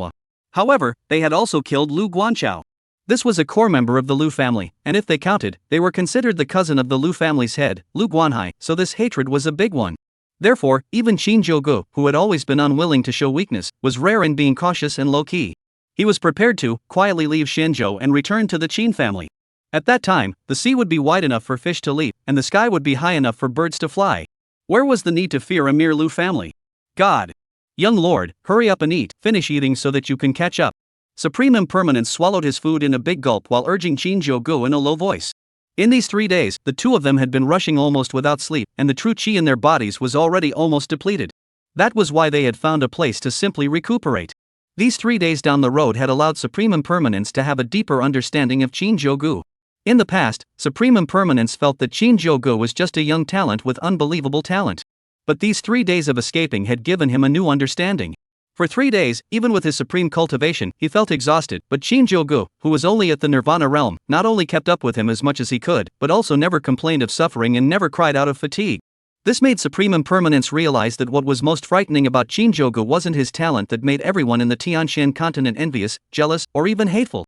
However, they had also killed Lu Guanchao. This was a core member of the Lu family, and if they counted, they were considered the cousin of the Lu family's head, Lu Guanhai, so this hatred was a big one. Therefore, even Shinjogo, who had always been unwilling to show weakness, was rare in being cautious and low-key. He was prepared to quietly leave Shinjo and return to the Qin family. At that time, the sea would be wide enough for fish to leap, and the sky would be high enough for birds to fly. Where was the need to fear a mere Lu family? God! Young lord, hurry up and eat, finish eating so that you can catch up. Supreme Impermanence swallowed his food in a big gulp while urging Shinjogo in a low voice. In these 3 days, the two of them had been rushing almost without sleep, and the true qi in their bodies was already almost depleted. That was why they had found a place to simply recuperate. These 3 days down the road had allowed Supreme Impermanence to have a deeper understanding of Shinjogo. In the past, Supreme Impermanence felt that Shinjogo was just a young talent with unbelievable talent. But these 3 days of escaping had given him a new understanding. For 3 days, even with his supreme cultivation, he felt exhausted, but Shinjogo, who was only at the Nirvana realm, not only kept up with him as much as he could, but also never complained of suffering and never cried out of fatigue. This made Supreme Impermanence realize that what was most frightening about Shinjogo wasn't his talent that made everyone in the Tianshan continent envious, jealous, or even hateful.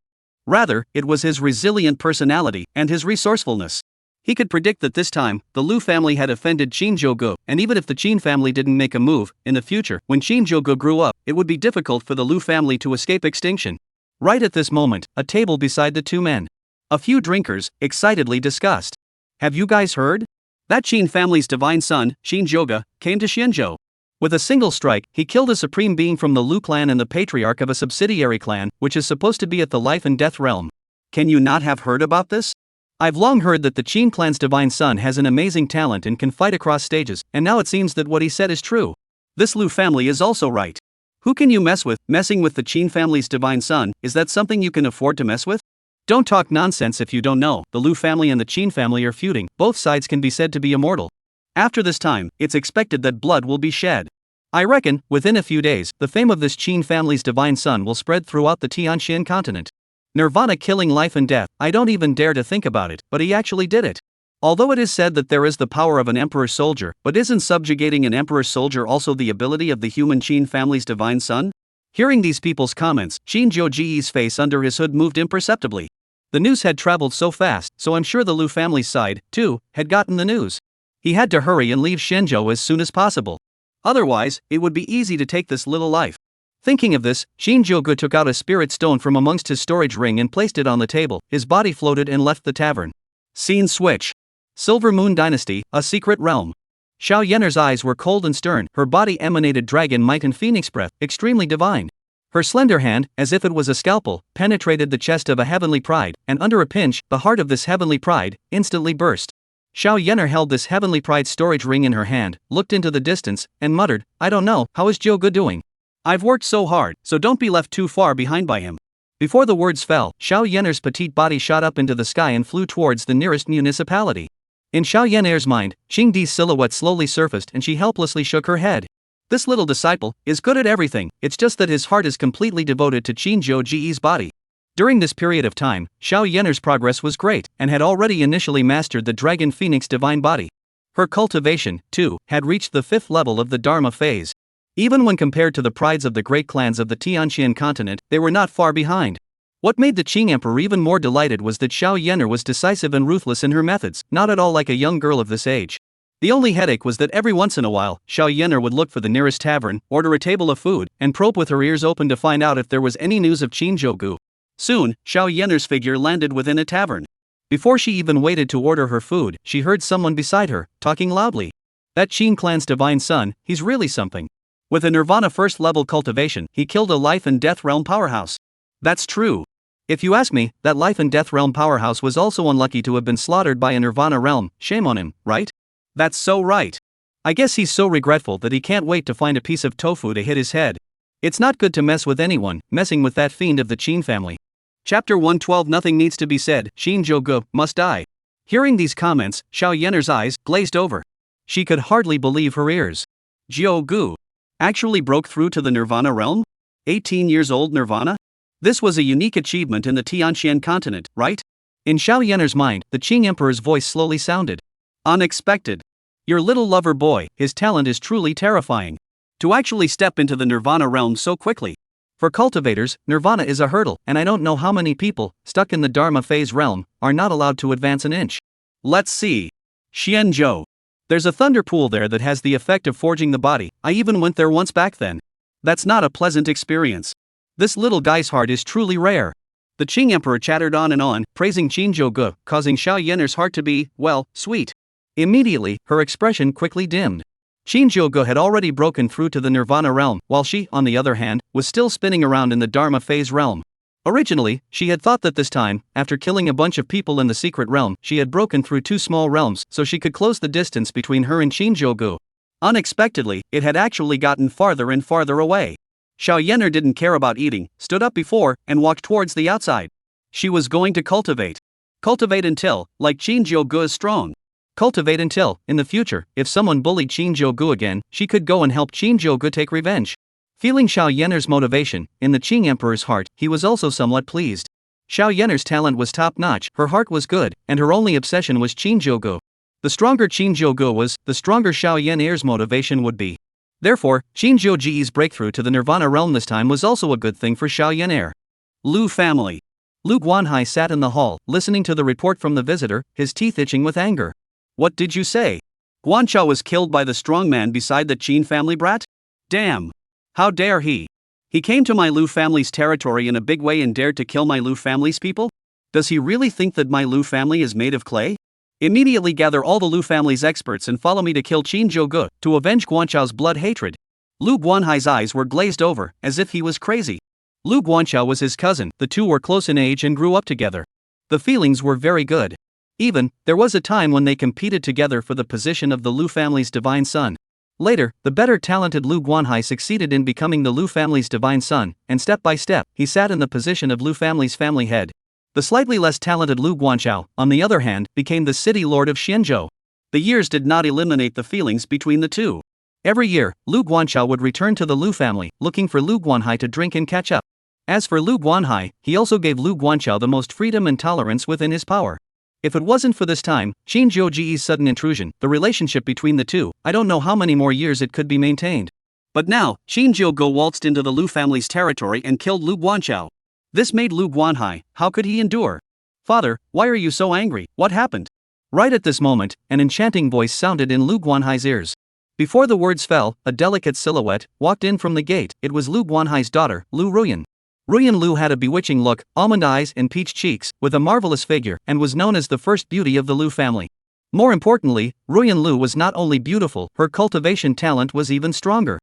Rather, it was his resilient personality and his resourcefulness. He could predict that this time, the Lu family had offended Shinjogo, and even if the Qin family didn't make a move, in the future, when Shinjogo grew up, it would be difficult for the Lu family to escape extinction. Right at this moment, a table beside the two men. A few drinkers excitedly discussed. Have you guys heard? That Qing family's divine son, Shinjogo, came to Shinjogo. With a single strike, he killed a supreme being from the Lu clan and the patriarch of a subsidiary clan, which is supposed to be at the life and death realm. Can you not have heard about this? I've long heard that the Qing clan's divine son has an amazing talent and can fight across stages, and now it seems that what he said is true. This Lu family is also right. Who can you mess with? Messing with the Qing family's divine son, is that something you can afford to mess with? Don't talk nonsense if you don't know. The Lu family and the Qing family are feuding. Both sides can be said to be immortal. After this time, it's expected that blood will be shed. I reckon, within a few days, the fame of this Qing family's divine son will spread throughout the Tianxian continent. Nirvana killing life and death, I don't even dare to think about it, but he actually did it. Although it is said that there is the power of an emperor's soldier, but isn't subjugating an emperor's soldier also the ability of the human Qing family's divine son? Hearing these people's comments, Shinjogo's face under his hood moved imperceptibly. The news had traveled so fast, so I'm sure the Lu family's side, too, had gotten the news. He had to hurry and leave Shinjogo as soon as possible. Otherwise, it would be easy to take this little life. Thinking of this, Shinjogo took out a spirit stone from amongst his storage ring and placed it on the table. His body floated and left the tavern. Scene switch. Silver Moon Dynasty, a secret realm. Xiao Yener's eyes were cold and stern. Her body emanated dragon might and phoenix breath, extremely divine. Her slender hand, as if it was a scalpel, penetrated the chest of a heavenly pride, and under a pinch, the heart of this heavenly pride instantly burst. Xiao Yener held this heavenly pride storage ring in her hand, looked into the distance, and muttered, I don't know, how is Jogo doing? I've worked so hard, so don't be left too far behind by him. Before the words fell, Xiao Yener's petite body shot up into the sky and flew towards the nearest municipality. In Xiao Yener's mind, Qingdi's silhouette slowly surfaced and she helplessly shook her head. This little disciple is good at everything, it's just that his heart is completely devoted to Shinjogo's body. During this period of time, Xiao Yener's progress was great, and had already initially mastered the Dragon Phoenix divine body. Her cultivation, too, had reached the 5th level of the Dharma phase. Even when compared to the prides of the great clans of the Tianxian continent, they were not far behind. What made the Qing Emperor even more delighted was that Xiao Yener was decisive and ruthless in her methods, not at all like a young girl of this age. The only headache was that every once in a while, Xiao Yener would look for the nearest tavern, order a table of food, and probe with her ears open to find out if there was any news of Shinjogo. Soon, Xiao Yener's figure landed within a tavern. Before she even waited to order her food, she heard someone beside her, talking loudly. That Qing clan's divine son, he's really something. With a Nirvana 1st level cultivation, he killed a life and death realm powerhouse. That's true. If you ask me, that life and death realm powerhouse was also unlucky to have been slaughtered by a Nirvana realm, shame on him, right? That's so right. I guess he's so regretful that he can't wait to find a piece of tofu to hit his head. It's not good to mess with anyone, messing with that fiend of the Qing family. Chapter 112. Nothing needs to be said, Shinjogo must die. Hearing these comments, Xiao Yener's eyes glazed over. She could hardly believe her ears. Jogo actually broke through to the Nirvana realm? 18 years old Nirvana? This was a unique achievement in the Tianxian continent, right? In Xiao Yener's mind, the Qing Emperor's voice slowly sounded. Unexpected. Your little lover boy, his talent is truly terrifying. To actually step into the Nirvana realm so quickly. For cultivators, Nirvana is a hurdle, and I don't know how many people, stuck in the Dharma phase realm, are not allowed to advance an inch. Let's see. Shinjogo. There's a thunder pool there that has the effect of forging the body. I even went there once back then. That's not a pleasant experience. This little guy's heart is truly rare. The Qing Emperor chattered on, praising Shinjogo, causing Xiao Yener's heart to be, well, sweet. Immediately, her expression quickly dimmed. Shinjogo had already broken through to the Nirvana realm, while she, on the other hand, was still spinning around in the Dharma phase realm. Originally, she had thought that this time, after killing a bunch of people in the secret realm, she had broken through 2 small realms so she could close the distance between her and Shinjogo. Unexpectedly, it had actually gotten farther and farther away. Xiao Yener didn't care about eating, stood up before, and walked towards the outside. She was going to cultivate. Cultivate until, like Shinjogo is strong. Cultivate until, in the future, if someone bullied Shinjogo again, she could go and help Shinjogo take revenge. Feeling Xiao Yener's motivation, in the Qing Emperor's heart, he was also somewhat pleased. Xiao Yener's talent was top-notch, her heart was good, and her only obsession was Shinjogo. The stronger Shinjogo was, the stronger Xiao Yener's motivation would be. Therefore, Shinjogo's breakthrough to the Nirvana realm this time was also a good thing for Xiao Yener. Lu family. Lu Guanhai sat in the hall, listening to the report from the visitor, his teeth itching with anger. What did you say? Guanchao was killed by the strong man beside the Qin family brat? Damn. How dare he? He came to my Lu family's territory in a big way and dared to kill my Lu family's people? Does he really think that my Lu family is made of clay? Immediately gather all the Lu family's experts and follow me to kill Shinjogo, to avenge Guanchao's blood hatred. Lu Guanhai's eyes were glazed over, as if he was crazy. Lu Guanchao was his cousin, the two were close in age and grew up together. The feelings were very good. Even, there was a time when they competed together for the position of the Lu family's divine son. Later, the better talented Lu Guanhai succeeded in becoming the Lu family's divine son, and step by step, he sat in the position of Lu family's family head. The slightly less talented Lu Guanchao, on the other hand, became the city lord of Shenzhou. The years did not eliminate the feelings between the two. Every year, Lu Guanchao would return to the Lu family, looking for Lu Guanhai to drink and catch up. As for Lu Guanhai, he also gave Lu Guanchao the most freedom and tolerance within his power. If it wasn't for this time, Shinjogo's sudden intrusion, the relationship between the two, I don't know how many more years it could be maintained. But now, Shinjogo waltzed into the Lu family's territory and killed Lu Guanchao. This made Lu Guanhai, how could he endure? Father, why are you so angry, what happened? Right at this moment, an enchanting voice sounded in Lu Guanhai's ears. Before the words fell, a delicate silhouette walked in from the gate. It was Lu Guanhai's daughter, Lu Ruyan. Ruyan Lu had a bewitching look, almond eyes and peach cheeks, with a marvelous figure, and was known as the first beauty of the Lu family. More importantly, Ruyan Lu was not only beautiful, her cultivation talent was even stronger.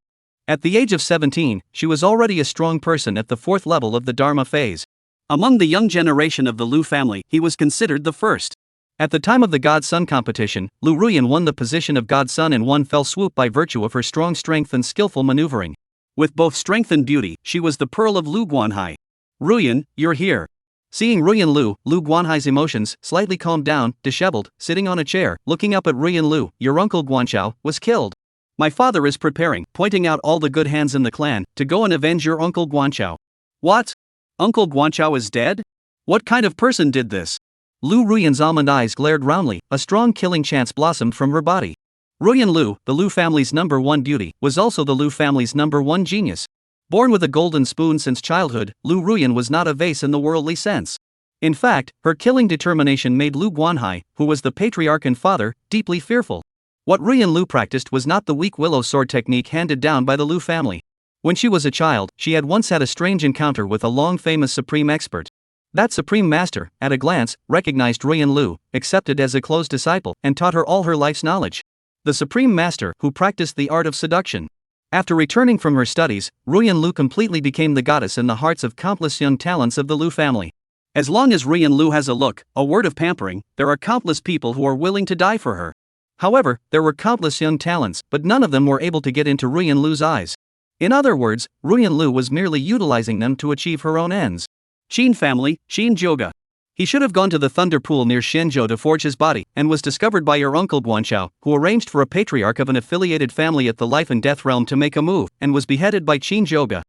At the age of 17, she was already a strong person at the 4th level of the Dharma phase. Among the young generation of the Lu family, he was considered the first. At the time of the God-Son competition, Lu Ruyan won the position of God-Son in one fell swoop by virtue of her strong strength and skillful maneuvering. With both strength and beauty, she was the pearl of Lu Guanhai. Ruyan, you're here. Seeing Ruyan Lu, Lu Guanhai's emotions slightly calmed down, disheveled, sitting on a chair, looking up at Ruyan Lu, your uncle Guanchao, was killed. My father is preparing, pointing out all the good hands in the clan, to go and avenge your uncle Guanchao. What? Uncle Guanchao is dead? What kind of person did this? Lu Ruyan's almond eyes glared roundly, a strong killing chance blossomed from her body. Ruyan Lu, the Lu family's #1 beauty, was also the Lu family's #1 genius. Born with a golden spoon since childhood, Lu Ruyan was not a vase in the worldly sense. In fact, her killing determination made Lu Guanhai, who was the patriarch and father, deeply fearful. What Ruyan Lu practiced was not the weak willow sword technique handed down by the Lu family. When she was a child, she had once had a strange encounter with a long-famous supreme expert. That supreme master, at a glance, recognized Ruyan Lu, accepted as a close disciple, and taught her all her life's knowledge. The supreme master, who practiced the art of seduction. After returning from her studies, Ruyan Lu completely became the goddess in the hearts of countless young talents of the Lu family. As long as Ruyan Lu has a look, a word of pampering, there are countless people who are willing to die for her. However, there were countless young talents, but none of them were able to get into Ruyan Lu's eyes. In other words, Ruyan Lu was merely utilizing them to achieve her own ends. Qin family, Shinjogo. He should have gone to the thunder pool near Shenzhou to forge his body, and was discovered by your uncle Guanchao, who arranged for a patriarch of an affiliated family at the life and death realm to make a move, and was beheaded by Shinjogo.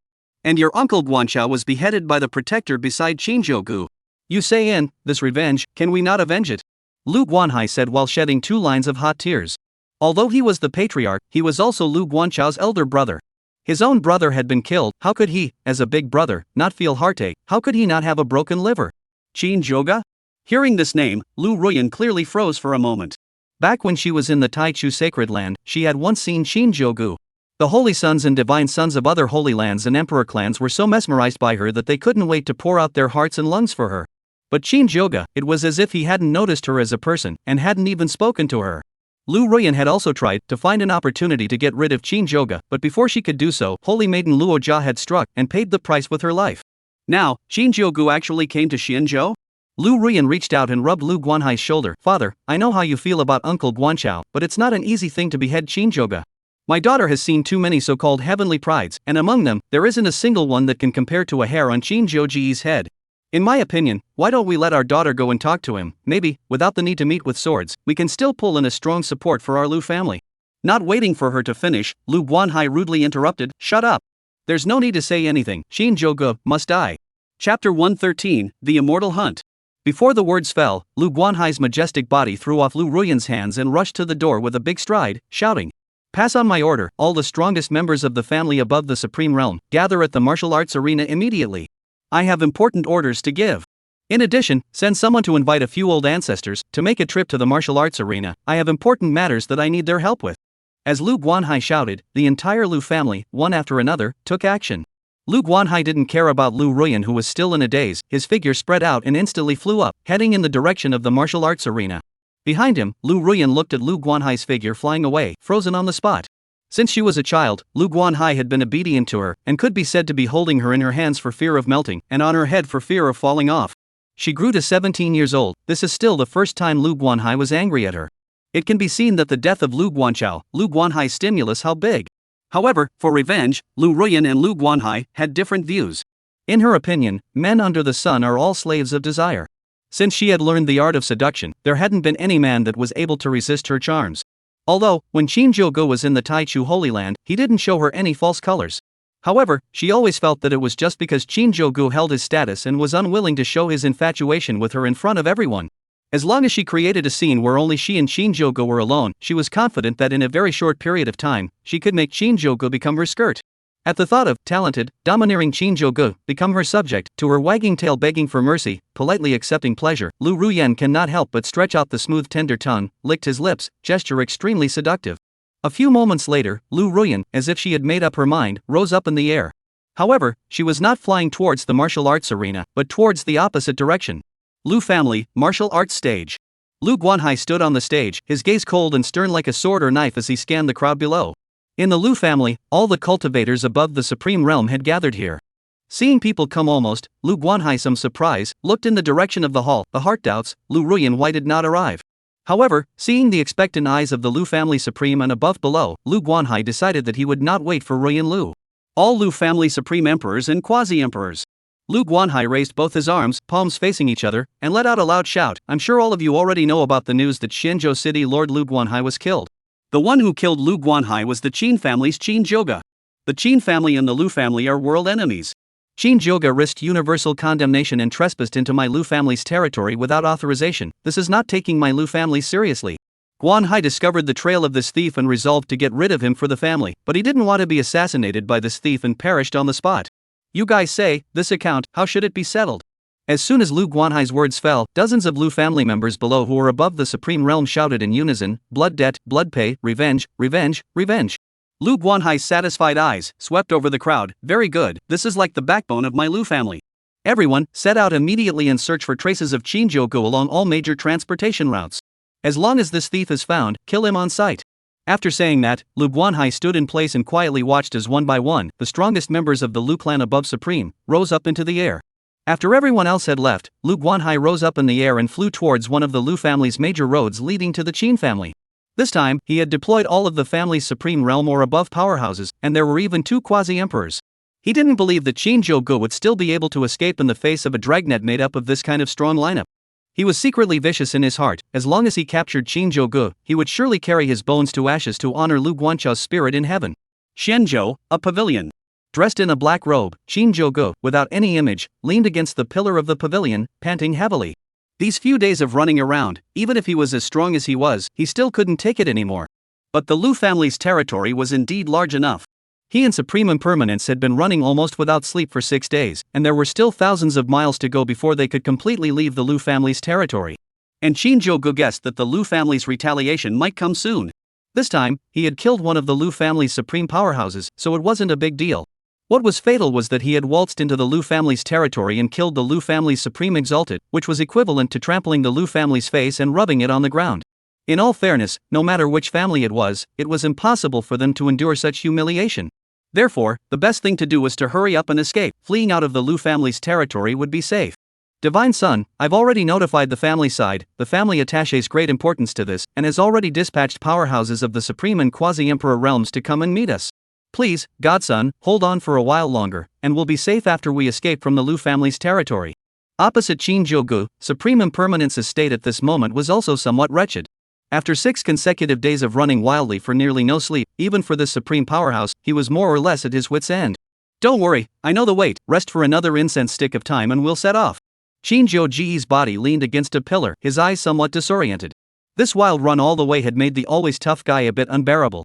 And your uncle Guanchao was beheaded by the protector beside Shinjogo. You say in this revenge, can we not avenge it? Lu Guanhai said while shedding 2 lines of hot tears. Although he was the patriarch, he was also Lu Guanchao's elder brother. His own brother had been killed. How could he, as a big brother, not feel heartache? How could he not have a broken liver? Shinjogo? Hearing this name, Lu Ruyan clearly froze for a moment. Back when she was in the Taicho Sacred Land, she had once seen Shinjogo. The holy sons and divine sons of other holy lands and emperor clans were so mesmerized by her that they couldn't wait to pour out their hearts and lungs for her. But Shinjogo, it was as if he hadn't noticed her as a person, and hadn't even spoken to her. Lu Ruyan had also tried to find an opportunity to get rid of Shinjogo, but before she could do so, holy maiden Luojia had struck and paid the price with her life. Now, Shinjogo actually came to Shenzhou? Lu Ruyan reached out and rubbed Lu Guanhai's shoulder. Father, I know how you feel about Uncle Guanchao, but it's not an easy thing to behead Shinjogo. My daughter has seen too many so-called heavenly prides, and among them, there isn't a single one that can compare to a hair on Shinjogo's head. In my opinion, why don't we let our daughter go and talk to him? Maybe, without the need to meet with swords, we can still pull in a strong support for our Lu family. Not waiting for her to finish, Lu Guanhai rudely interrupted, shut up. There's no need to say anything, Shinjogo must die. Chapter 113, The Immortal Hunt. Before the words fell, Lu Guanhai's majestic body threw off Lu Ruyan's hands and rushed to the door with a big stride, shouting, pass on my order, all the strongest members of the family above the supreme realm, gather at the martial arts arena immediately. I have important orders to give. In addition, send someone to invite a few old ancestors to make a trip to the martial arts arena. I have important matters that I need their help with. As Lu Guanhai shouted, the entire Lu family, one after another, took action. Lu Guanhai didn't care about Lu Ruyan, who was still in a daze. His figure spread out and instantly flew up, heading in the direction of the martial arts arena. Behind him, Lu Ruyan looked at Lu Guanhai's figure flying away, frozen on the spot. Since she was a child, Lu Guanhai had been obedient to her, and could be said to be holding her in her hands for fear of melting, and on her head for fear of falling off. She grew to 17 years old. This is still the first time Lu Guanhai was angry at her. It can be seen that the death of Lu Guanchao, Lu Guanhai's stimulus, how big. However, for revenge, Lu Ruyan and Lu Guanhai had different views. In her opinion, men under the sun are all slaves of desire. Since she had learned the art of seduction, there hadn't been any man that was able to resist her charms. Although, when Shinjogo was in the Taicho Holy Land, he didn't show her any false colors. However, she always felt that it was just because Shinjogo held his status and was unwilling to show his infatuation with her in front of everyone. As long as she created a scene where only she and Shinjogo were alone, she was confident that in a very short period of time, she could make Shinjogo become her skirt. At the thought of talented, domineering Shinjogo become her subject, to her wagging tail begging for mercy, politely accepting pleasure, Lu Ruyan cannot help but stretch out the smooth tender tongue, licked his lips, gesture extremely seductive. A few moments later, Lu Ruyan, as if she had made up her mind, rose up in the air. However, she was not flying towards the martial arts arena, but towards the opposite direction. Lu family, martial arts stage. Lu Guanhai stood on the stage, his gaze cold and stern like a sword or knife as he scanned the crowd below. In the Lu family, all the cultivators above the supreme realm had gathered here. Seeing people come almost, Lu Guanhai, some surprise, looked in the direction of the hall. The heart doubts, Lu Ruyan, why did not arrive? However, seeing the expectant eyes of the Lu family supreme and above below, Lu Guanhai decided that he would not wait for Ruyan Lu. All Lu family supreme emperors and quasi-emperors. Lu Guanhai raised both his arms, palms facing each other, and let out a loud shout. I'm sure all of you already know about the news that Shenzhou City Lord Lu Guanhai was killed. The one who killed Lu Guanhai was the Qing family's Shinjogo. The Qing family and the Lu family are world enemies. Shinjogo risked universal condemnation and trespassed into my Lu family's territory without authorization. This is not taking my Lu family seriously. Guanhai discovered the trail of this thief and resolved to get rid of him for the family, but he didn't want to be assassinated by this thief and perished on the spot. You guys say, this account, how should it be settled? As soon as Lu Guanhai's words fell, dozens of Lu family members below who were above the supreme realm shouted in unison, blood debt, blood pay, revenge, revenge, revenge. Lu Guanhai's satisfied eyes swept over the crowd. Very good, this is like the backbone of my Lu family. Everyone, set out immediately and search for traces of Shinjogo along all major transportation routes. As long as this thief is found, kill him on sight. After saying that, Lu Guanhai stood in place and quietly watched as one by one, the strongest members of the Lu clan above supreme, rose up into the air. After everyone else had left, Lu Guanhai rose up in the air and flew towards one of the Lu family's major roads leading to the Qin family. This time, he had deployed all of the family's supreme realm or above powerhouses, and there were even 2 quasi-emperors. He didn't believe that Shinjogo would still be able to escape in the face of a dragnet made up of this kind of strong lineup. He was secretly vicious in his heart. As long as he captured Shinjogo, he would surely carry his bones to ashes to honor Lu Guanchao's spirit in heaven. Shenzhou, a pavilion. Dressed in a black robe, Shinjogo, without any image, leaned against the pillar of the pavilion, panting heavily. These few days of running around, even if he was as strong as he was, he still couldn't take it anymore. But the Lu family's territory was indeed large enough. He and Supreme Impermanence had been running almost without sleep for 6 days, and there were still thousands of miles to go before they could completely leave the Lu family's territory. And Shinjogo guessed that the Lu family's retaliation might come soon. This time, he had killed one of the Lu family's supreme powerhouses, so it wasn't a big deal. What was fatal was that he had waltzed into the Lu family's territory and killed the Lu family's supreme exalted, which was equivalent to trampling the Lu family's face and rubbing it on the ground. In all fairness, no matter which family it was impossible for them to endure such humiliation. Therefore, the best thing to do was to hurry up and escape. Fleeing out of the Lu family's territory would be safe. Divine Son, I've already notified the family side. The family attaches great importance to this, and has already dispatched powerhouses of the Supreme and Quasi-Emperor realms to come and meet us. Please, Godson, hold on for a while longer, and we'll be safe after we escape from the Lu family's territory. Opposite Shinjogo, Supreme Impermanence's state at this moment was also somewhat wretched. After 6 consecutive days of running wildly for nearly no sleep, even for this supreme powerhouse, he was more or less at his wits' end. Don't worry, I know the wait, rest for another incense stick of time and we'll set off. Shinjogo's body leaned against a pillar, his eyes somewhat disoriented. This wild run all the way had made the always tough guy a bit unbearable.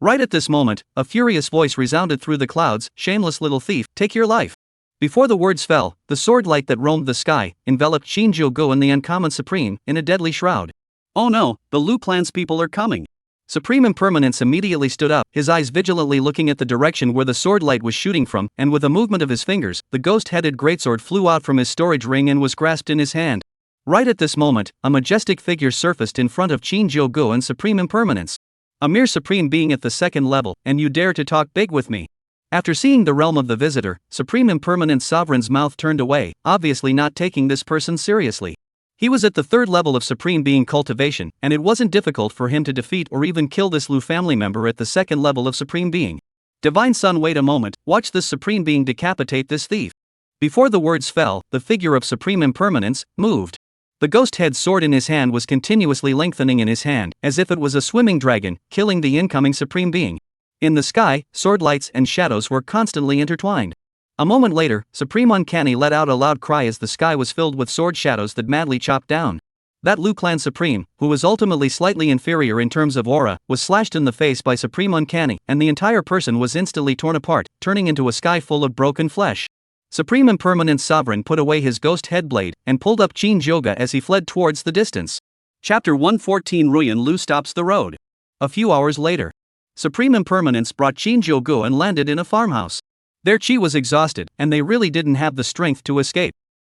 Right at this moment, a furious voice resounded through the clouds, shameless little thief, take your life. Before the words fell, the sword light that roamed the sky, enveloped Shinjogo and the uncommon supreme, in a deadly shroud. Oh no, the Lu clan's people are coming. Supreme Impermanence immediately stood up, his eyes vigilantly looking at the direction where the sword light was shooting from, and with a movement of his fingers, the ghost-headed greatsword flew out from his storage ring and was grasped in his hand. Right at this moment, a majestic figure surfaced in front of Shinjogo and Supreme Impermanence. A mere supreme being at the second level, and you dare to talk big with me. After seeing the realm of the visitor, Supreme Impermanence Sovereign's mouth turned away, obviously not taking this person seriously. He was at the third level of Supreme Being Cultivation, and it wasn't difficult for him to defeat or even kill this Lu family member at the second level of Supreme Being. Divine Son, wait a moment, watch this Supreme Being decapitate this thief. Before the words fell, the figure of Supreme Impermanence moved. The ghost head sword in his hand was continuously lengthening in his hand, as if it was a swimming dragon, killing the incoming Supreme Being. In the sky, sword lights and shadows were constantly intertwined. A moment later, Supreme Uncanny let out a loud cry as the sky was filled with sword shadows that madly chopped down. That Lu Clan Supreme, who was ultimately slightly inferior in terms of aura, was slashed in the face by Supreme Uncanny, and the entire person was instantly torn apart, turning into a sky full of broken flesh. Supreme Impermanence Sovereign put away his ghost head blade and pulled up Shinjogo as he fled towards the distance. Chapter 114 Ruyan Lu stops the road. A few hours later, Supreme Impermanence brought Shinjogo and landed in a farmhouse. Their chi was exhausted, and they really didn't have the strength to escape.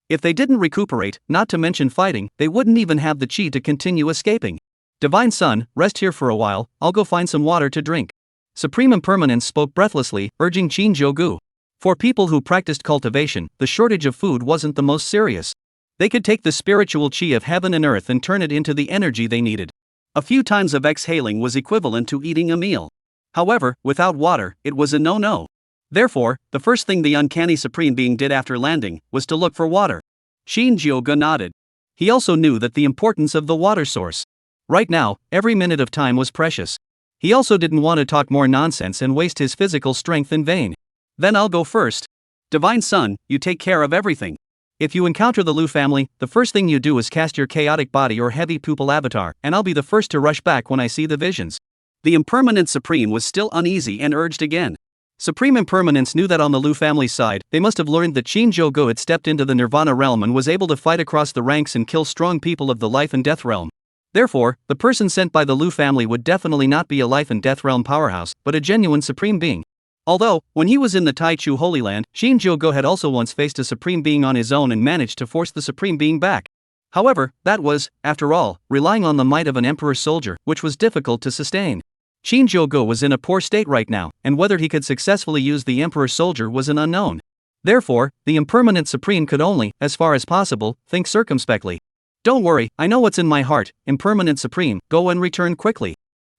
If they didn't recuperate, not to mention fighting, they wouldn't even have the chi to continue escaping. Divine Son, rest here for a while, I'll go find some water to drink. Supreme Impermanence spoke breathlessly, urging Shinjogo. For people who practiced cultivation, the shortage of food wasn't the most serious. They could take the spiritual chi of heaven and earth and turn it into the energy they needed. A few times of exhaling was equivalent to eating a meal. However, without water, it was a no-no. Therefore, the first thing the uncanny Supreme Being did after landing was to look for water. Shinjogo nodded. He also knew that the importance of the water source. Right now, every minute of time was precious. He also didn't want to talk more nonsense and waste his physical strength in vain. Then I'll go first. Divine Son, you take care of everything. If you encounter the Lu family, the first thing you do is cast your chaotic body or heavy pupil avatar, and I'll be the first to rush back when I see the visions. The Impermanent Supreme was still uneasy and urged again. Supreme Impermanence knew that on the Lu family's side, they must have learned that Shinjogo had stepped into the Nirvana realm and was able to fight across the ranks and kill strong people of the life and death realm. Therefore, the person sent by the Lu family would definitely not be a life and death realm powerhouse, but a genuine Supreme Being. Although, when he was in the Taicho Holy Land, Shinjogo had also once faced a Supreme Being on his own and managed to force the Supreme Being back. However, that was, after all, relying on the might of an Emperor soldier, which was difficult to sustain. Shinjogo was in a poor state right now, and whether he could successfully use the Emperor soldier was an unknown. Therefore, the Impermanent Supreme could only, as far as possible, think circumspectly. Don't worry, I know what's in my heart, Impermanent Supreme, go and return quickly.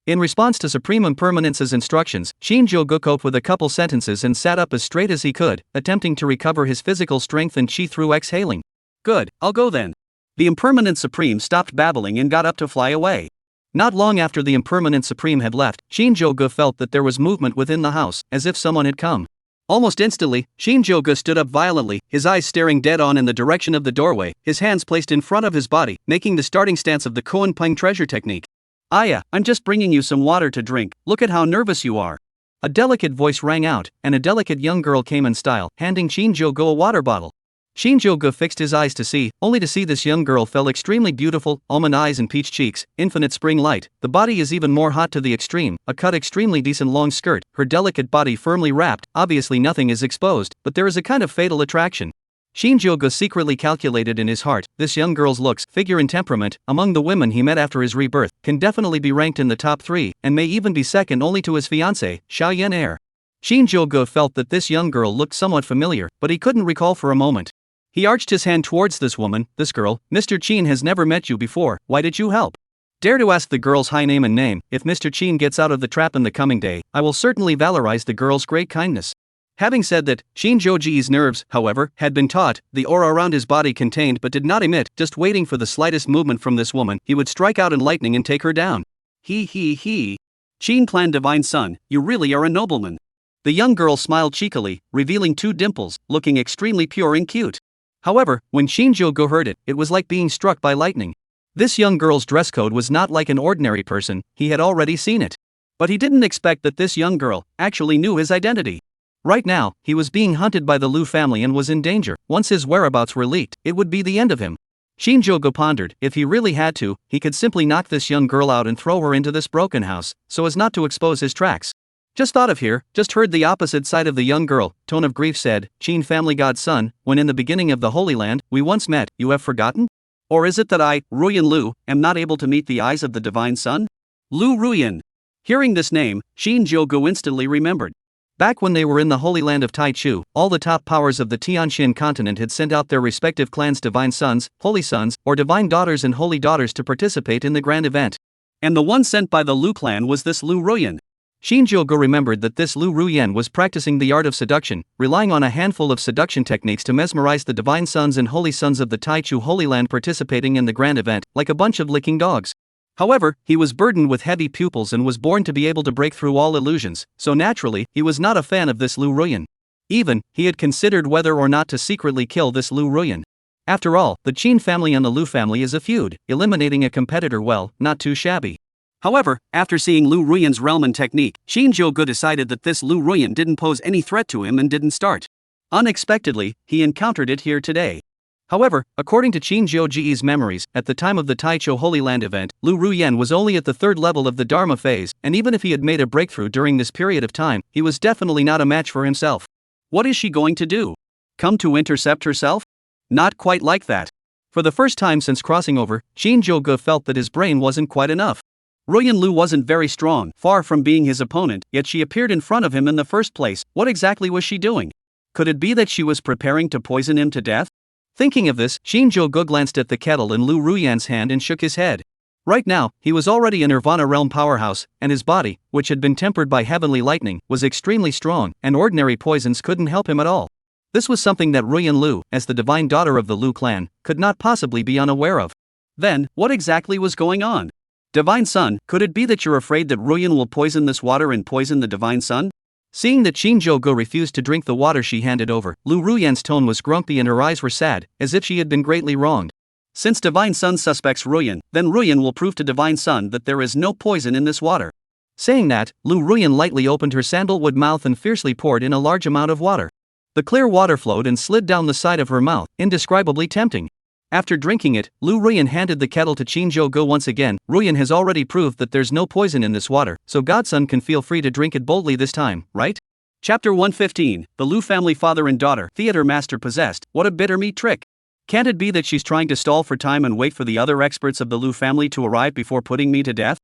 In response to Supreme Impermanence's instructions, Shinjogo coped with a couple sentences and sat up as straight as he could, attempting to recover his physical strength and chi through exhaling. Good, I'll go then. The Impermanent Supreme stopped babbling and got up to fly away. Not long after the Impermanent Supreme had left, Shinjogo felt that there was movement within the house, as if someone had come. Almost instantly, Shinjogo stood up violently, his eyes staring dead on in the direction of the doorway, his hands placed in front of his body, making the starting stance of the Koan Peng treasure technique. Aya, I'm just bringing you some water to drink, look at how nervous you are. A delicate voice rang out, and a delicate young girl came in style, handing Shinjogo a water bottle. Shinjogo fixed his eyes to see, only to see this young girl fell extremely beautiful, almond eyes and peach cheeks, infinite spring light, the body is even more hot to the extreme, a cut extremely decent long skirt, her delicate body firmly wrapped, obviously nothing is exposed, but there is a kind of fatal attraction. Shinjogo secretly calculated in his heart, this young girl's looks, figure and temperament, among the women he met after his rebirth, can definitely be ranked in the top 3, and may even be second only to his fiancée, Yen. Shinjogo felt that this young girl looked somewhat familiar, but he couldn't recall for a moment. He arched his hand towards this woman, this girl, Mr. Qin has never met you before, why did you help? Dare to ask the girl's high name and name, if Mr. Qin gets out of the trap in the coming day, I will certainly valorize the girl's great kindness. Having said that, Shinjogo's nerves, however, had been taut, the aura around his body contained but did not emit, just waiting for the slightest movement from this woman, he would strike out in lightning and take her down. He. Qin Clan Divine Son, you really are a nobleman. The young girl smiled cheekily, revealing 2 dimples, looking extremely pure and cute. However, when Shinjogo heard it, it was like being struck by lightning. This young girl's dress code was not like an ordinary person, he had already seen it. But he didn't expect that this young girl actually knew his identity. Right now, he was being hunted by the Lu family and was in danger. Once his whereabouts were leaked, it would be the end of him. Shinjogo pondered. If he really had to, he could simply knock this young girl out and throw her into this broken house, so as not to expose his tracks. Just thought of here, just heard the opposite side of the young girl, tone of grief said, Qing family god's son, when in the beginning of the Holy Land, we once met, you have forgotten? Or is it that I, Ruyan Lu, am not able to meet the eyes of the divine sun? Lu Ruyan. Hearing this name, Shinjogo instantly remembered. Back when they were in the Holy Land of Taichu, all the top powers of the Tianxin continent had sent out their respective clans' divine sons, holy sons, or divine daughters and holy daughters to participate in the grand event. And the one sent by the Lu clan was this Lu Ruyan. Shinjogo remembered that this Lu Ruyan was practicing the art of seduction, relying on a handful of seduction techniques to mesmerize the divine sons and holy sons of the Taichu Holy Land participating in the grand event, like a bunch of licking dogs. However, he was burdened with heavy pupils and was born to be able to break through all illusions, so naturally, he was not a fan of this Lu Ruyan. Even, he had considered whether or not to secretly kill this Lu Ruyan. After all, the Qin family and the Lu family is a feud, eliminating a competitor not too shabby. However, after seeing Lu Ruyan's Relman technique, Shinjogo decided that this Lu Ruyan didn't pose any threat to him and didn't start. Unexpectedly, he encountered it here today. However, according to Shinjogo's memories, at the time of the Taicho Holy Land event, Lu Ruyan was only at the third level of the Dharma phase, and even if he had made a breakthrough during this period of time, he was definitely not a match for himself. What is she going to do? Come to intercept herself? Not quite like that. For the first time since crossing over, Shinjogo felt that his brain wasn't quite enough. Ruyan Lu wasn't very strong, far from being his opponent, yet she appeared in front of him in the first place. What exactly was she doing? Could it be that she was preparing to poison him to death? Thinking of this, Shinjogo glanced at the kettle in Lu Ruyan's hand and shook his head. Right now, he was already a Nirvana realm powerhouse, and his body, which had been tempered by heavenly lightning, was extremely strong, and ordinary poisons couldn't help him at all. This was something that Ruyan Lu, as the divine daughter of the Lu clan, could not possibly be unaware of. Then, what exactly was going on? Divine Sun, could it be that you're afraid that Ruyan will poison this water and poison the Divine Sun? Seeing that Shinjogo refused to drink the water she handed over, Lu Ruyan's tone was grumpy and her eyes were sad, as if she had been greatly wronged. Since Divine Sun suspects Ruyan, then Ruyan will prove to Divine Sun that there is no poison in this water. Saying that, Lu Ruyan lightly opened her sandalwood mouth and fiercely poured in a large amount of water. The clear water flowed and slid down the side of her mouth, indescribably tempting. After drinking it, Lu Ruyan handed the kettle to Shinjogo once again. Ruyan has already proved that there's no poison in this water, so Godson can feel free to drink it boldly this time, right? Chapter 115, The Lu Family Father and Daughter, Theater Master Possessed. What a bitter meat trick. Can't it be that she's trying to stall for time and wait for the other experts of the Lu family to arrive before putting me to death?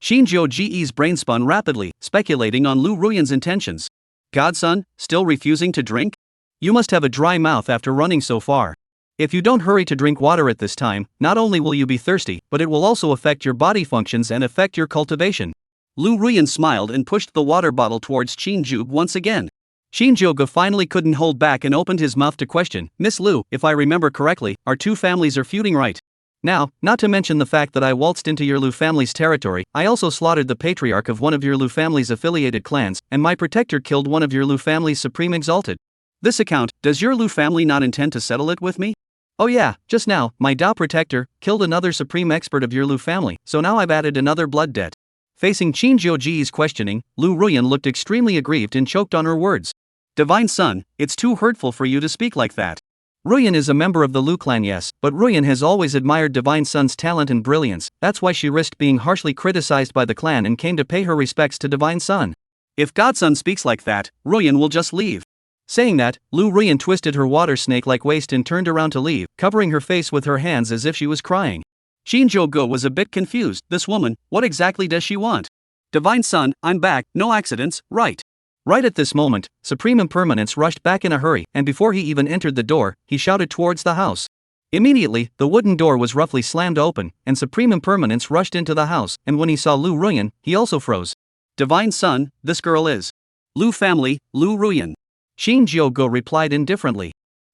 Shinjogo's brain spun rapidly, speculating on Lu Ruyan's intentions. Godson, still refusing to drink? You must have a dry mouth after running so far. If you don't hurry to drink water at this time, not only will you be thirsty, but it will also affect your body functions and affect your cultivation. Lu Ruyan smiled and pushed the water bottle towards Shinjogo once again. Shinjogo finally couldn't hold back and opened his mouth to question, Miss Lu, if I remember correctly, our two families are feuding, right? Now, not to mention the fact that I waltzed into your Lu family's territory, I also slaughtered the patriarch of one of your Lu family's affiliated clans, and my protector killed one of your Lu family's supreme exalted. This account, does your Lu family not intend to settle it with me? Oh yeah, just now, my Dao protector killed another supreme expert of your Lu family, so now I've added another blood debt. Facing Shinjogo's questioning, Lu Ruyan looked extremely aggrieved and choked on her words. Divine Son, it's too hurtful for you to speak like that. Ruyan is a member of the Lu clan, yes, but Ruyan has always admired Divine Son's talent and brilliance. That's why she risked being harshly criticized by the clan and came to pay her respects to Divine Son. If Godson speaks like that, Ruyan will just leave. Saying that, Lu Ruyan twisted her water snake-like waist and turned around to leave, covering her face with her hands as if she was crying. Shinjogo was a bit confused. This woman, what exactly does she want? Divine Son, I'm back, no accidents, right? Right at this moment, Supreme Impermanence rushed back in a hurry, and before he even entered the door, he shouted towards the house. Immediately, the wooden door was roughly slammed open, and Supreme Impermanence rushed into the house, and when he saw Lu Ruyan, he also froze. Divine Son, this girl is Lu family, Lu Ruyan. Shinjogo replied indifferently.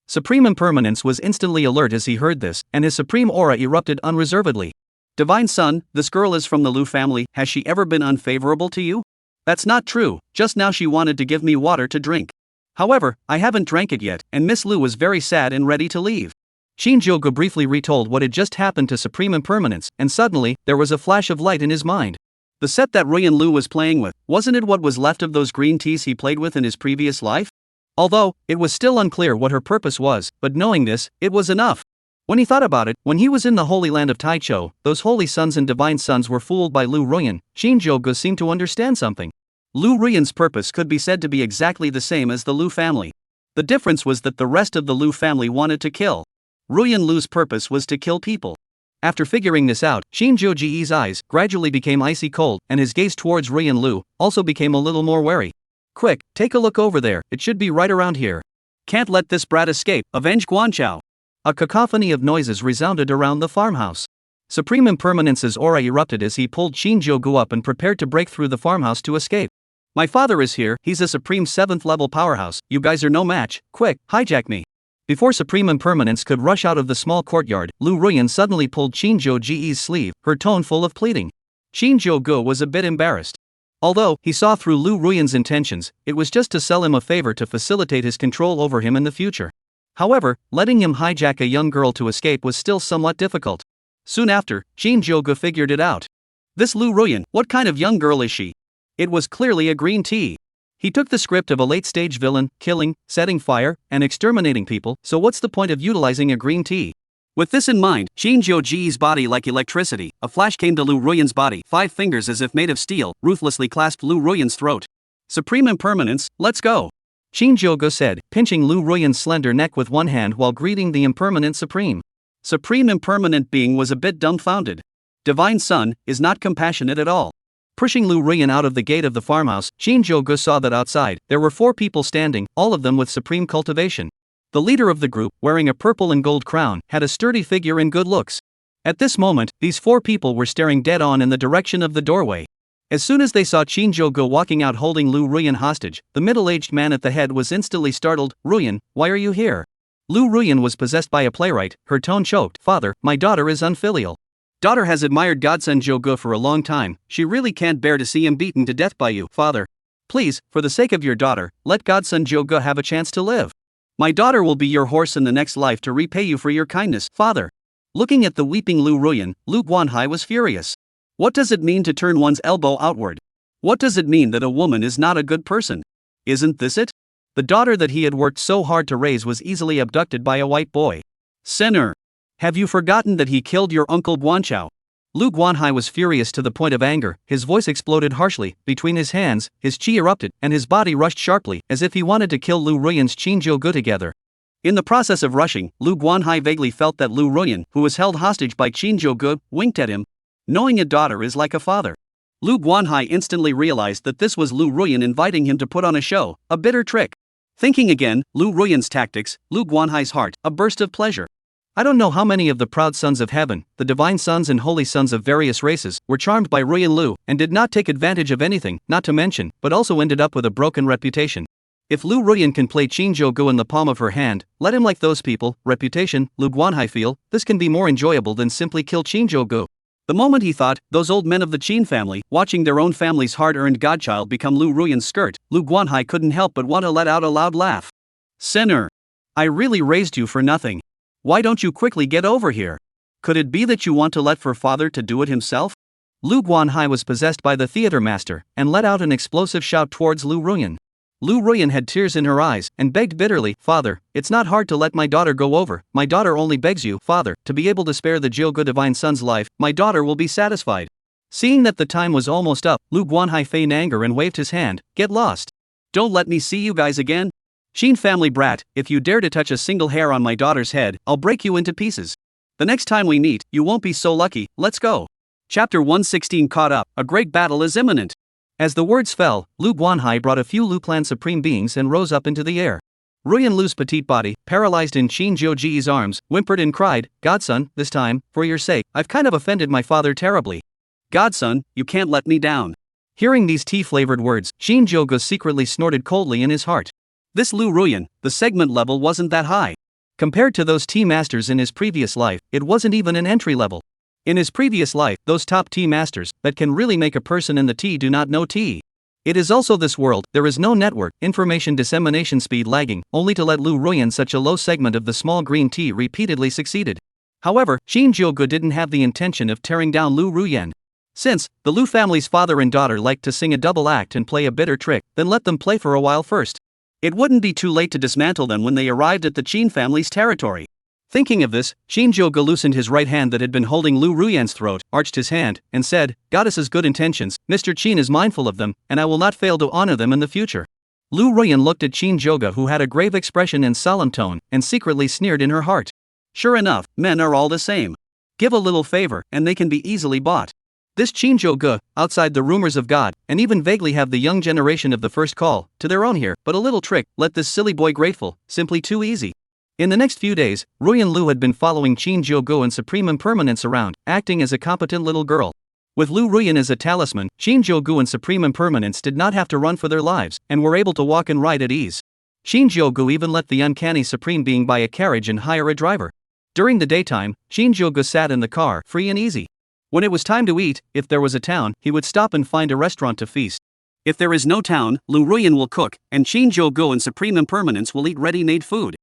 Supreme Impermanence was instantly alert as he heard this, and his supreme aura erupted unreservedly. Divine Son, this girl is from the Lu family, has she ever been unfavorable to you? That's not true, just now she wanted to give me water to drink. However, I haven't drank it yet, and Miss Lu was very sad and ready to leave. Shinjogo briefly retold what had just happened to Supreme Impermanence, and suddenly, there was a flash of light in his mind. The set that Ruyan Lu was playing with, wasn't it what was left of those green teas he played with in his previous life? Although, it was still unclear what her purpose was, but knowing this, it was enough. When he thought about it, when he was in the Holy Land of Taicho, those holy sons and divine sons were fooled by Lu Ruyan. Shinjogo seemed to understand something. Lu Ruyan's purpose could be said to be exactly the same as the Lu family. The difference was that the rest of the Lu family wanted to kill. Ruyan Lu's purpose was to kill people. After figuring this out, Shinjogo's eyes gradually became icy cold, and his gaze towards Ruyan Lu also became a little more wary. Quick, take a look over there, it should be right around here. Can't let this brat escape, avenge Guanchao. A cacophony of noises resounded around the farmhouse. Supreme Impermanence's aura erupted as he pulled Shinjogo up and prepared to break through the farmhouse to escape. My father is here, he's a Supreme 7th level powerhouse, you guys are no match, quick, hijack me. Before Supreme Impermanence could rush out of the small courtyard, Lu Ruyan suddenly pulled Shinjogo's sleeve, her tone full of pleading. Shinjogo was a bit embarrassed. Although he saw through Lu Ruyan's intentions, it was just to sell him a favor to facilitate his control over him in the future. However, letting him hijack a young girl to escape was still somewhat difficult. Soon after, Shinjogo figured it out. This Lu Ruyan, what kind of young girl is she? It was clearly a green tea. He took the script of a late-stage villain, killing, setting fire, and exterminating people, so what's the point of utilizing a green tea? With this in mind, Shinjogo's body like electricity, a flash came to Lu Ruyan's body, 5 fingers as if made of steel, ruthlessly clasped Lu Ruyan's throat. Supreme Impermanence, let's go. Shinjogo said, pinching Lu Ruyan's slender neck with one hand while greeting the Impermanent Supreme. Supreme Impermanent being was a bit dumbfounded. Divine Son is not compassionate at all. Pushing Lu Ruyan out of the gate of the farmhouse, Shinjogo saw that outside, there were 4 people standing, all of them with supreme cultivation. The leader of the group, wearing a purple and gold crown, had a sturdy figure and good looks. At this moment, these 4 people were staring dead on in the direction of the doorway. As soon as they saw Shinjogo walking out holding Lu Ruyan hostage, the middle-aged man at the head was instantly startled. Ruyan, why are you here? Lu Ruyan was possessed by a playwright, her tone choked. Father, my daughter is unfilial. Daughter has admired godson Jogo for a long time, she really can't bear to see him beaten to death by you. Father, please, for the sake of your daughter, let godson Jogo have a chance to live. My daughter will be your horse in the next life to repay you for your kindness. Father. Looking at the weeping Lu Ruyan, Lu Guanhai was furious. What does it mean to turn one's elbow outward? What does it mean that a woman is not a good person? Isn't this it? The daughter that he had worked so hard to raise was easily abducted by a white boy. Sinner! Have you forgotten that he killed your uncle Guanchao? Lu Guanhai was furious to the point of anger, his voice exploded harshly, between his hands, his chi erupted, and his body rushed sharply, as if he wanted to kill Lu Ruyan's Shinjogo together. In the process of rushing, Lu Guanhai vaguely felt that Lu Ruyan, who was held hostage by Shinjogo, winked at him. Knowing a daughter is like a father. Lu Guanhai instantly realized that this was Lu Ruyan inviting him to put on a show, a bitter trick. Thinking again, Lu Ruyan's tactics, Lu Guanhai's heart, a burst of pleasure. I don't know how many of the proud sons of heaven, the divine sons and holy sons of various races, were charmed by Ruyan Lu, and did not take advantage of anything, not to mention, but also ended up with a broken reputation. If Lu Ruyan can play Shinjogo in the palm of her hand, let him like those people. Reputation, Lu Guanhai feel, this can be more enjoyable than simply kill Shinjogo. The moment he thought, those old men of the Qing family, watching their own family's hard-earned godchild become Lu Ruyan's skirt, Lu Guanhai couldn't help but want to let out a loud laugh. Sinner! I really raised you for nothing. Why don't you quickly get over here? Could it be that you want to let for father to do it himself? Lu Guanhai was possessed by the theater master, and let out an explosive shout towards Lu Ruyan. Lu Ruyan had tears in her eyes, and begged bitterly, Father, it's not hard to let my daughter go over, my daughter only begs you, Father, to be able to spare the Jogo divine son's life, my daughter will be satisfied. Seeing that the time was almost up, Lu Guanhai feigned anger and waved his hand, get lost. Don't let me see you guys again. Qing family brat, if you dare to touch a single hair on my daughter's head, I'll break you into pieces. The next time we meet, you won't be so lucky, let's go. Chapter 116 caught up, a great battle is imminent. As the words fell, Lu Guanhai brought a few Lu clan supreme beings and rose up into the air. Ruyan Lu's petite body, paralyzed in Shinjogo's arms, whimpered and cried, Godson, this time, for your sake, I've kind of offended my father terribly. Godson, you can't let me down. Hearing these tea-flavored words, Shinjogo secretly snorted coldly in his heart. This Lu Ruyan, the segment level wasn't that high. Compared to those tea masters in his previous life, it wasn't even an entry level. In his previous life, those top tea masters, that can really make a person in the tea do not know tea. It is also this world, there is no network, information dissemination speed lagging, only to let Lu Ruyan such a low segment of the small green tea repeatedly succeeded. However, Shinjogo didn't have the intention of tearing down Lu Ruyan. Since, the Lu family's father and daughter liked to sing a double act and play a bitter trick, then let them play for a while first. It wouldn't be too late to dismantle them when they arrived at the Qing family's territory. Thinking of this, Shinjogo loosened his right hand that had been holding Lu Ruyan's throat, arched his hand, and said, "Goddess's good intentions, Mr. Qin is mindful of them, and I will not fail to honor them in the future." Lu Ruyan looked at Shinjogo, who had a grave expression and solemn tone, and secretly sneered in her heart. Sure enough, men are all the same. Give a little favor, and they can be easily bought. This Shinjogo, outside the rumors of God, and even vaguely have the young generation of the first call to their own here, but a little trick, let this silly boy grateful, simply too easy. In the next few days, Ruyan Lu had been following Shinjogo and Supreme Impermanence around, acting as a competent little girl. With Lu Ruyan as a talisman, Shinjogo and Supreme Impermanence did not have to run for their lives, and were able to walk and ride at ease. Shinjogo even let the uncanny Supreme Being buy a carriage and hire a driver. During the daytime, Shinjogo sat in the car, free and easy. When it was time to eat, if there was a town, he would stop and find a restaurant to feast. If there is no town, Lu Ruyan will cook, and Shinjogo and Supreme Impermanence will eat ready-made food.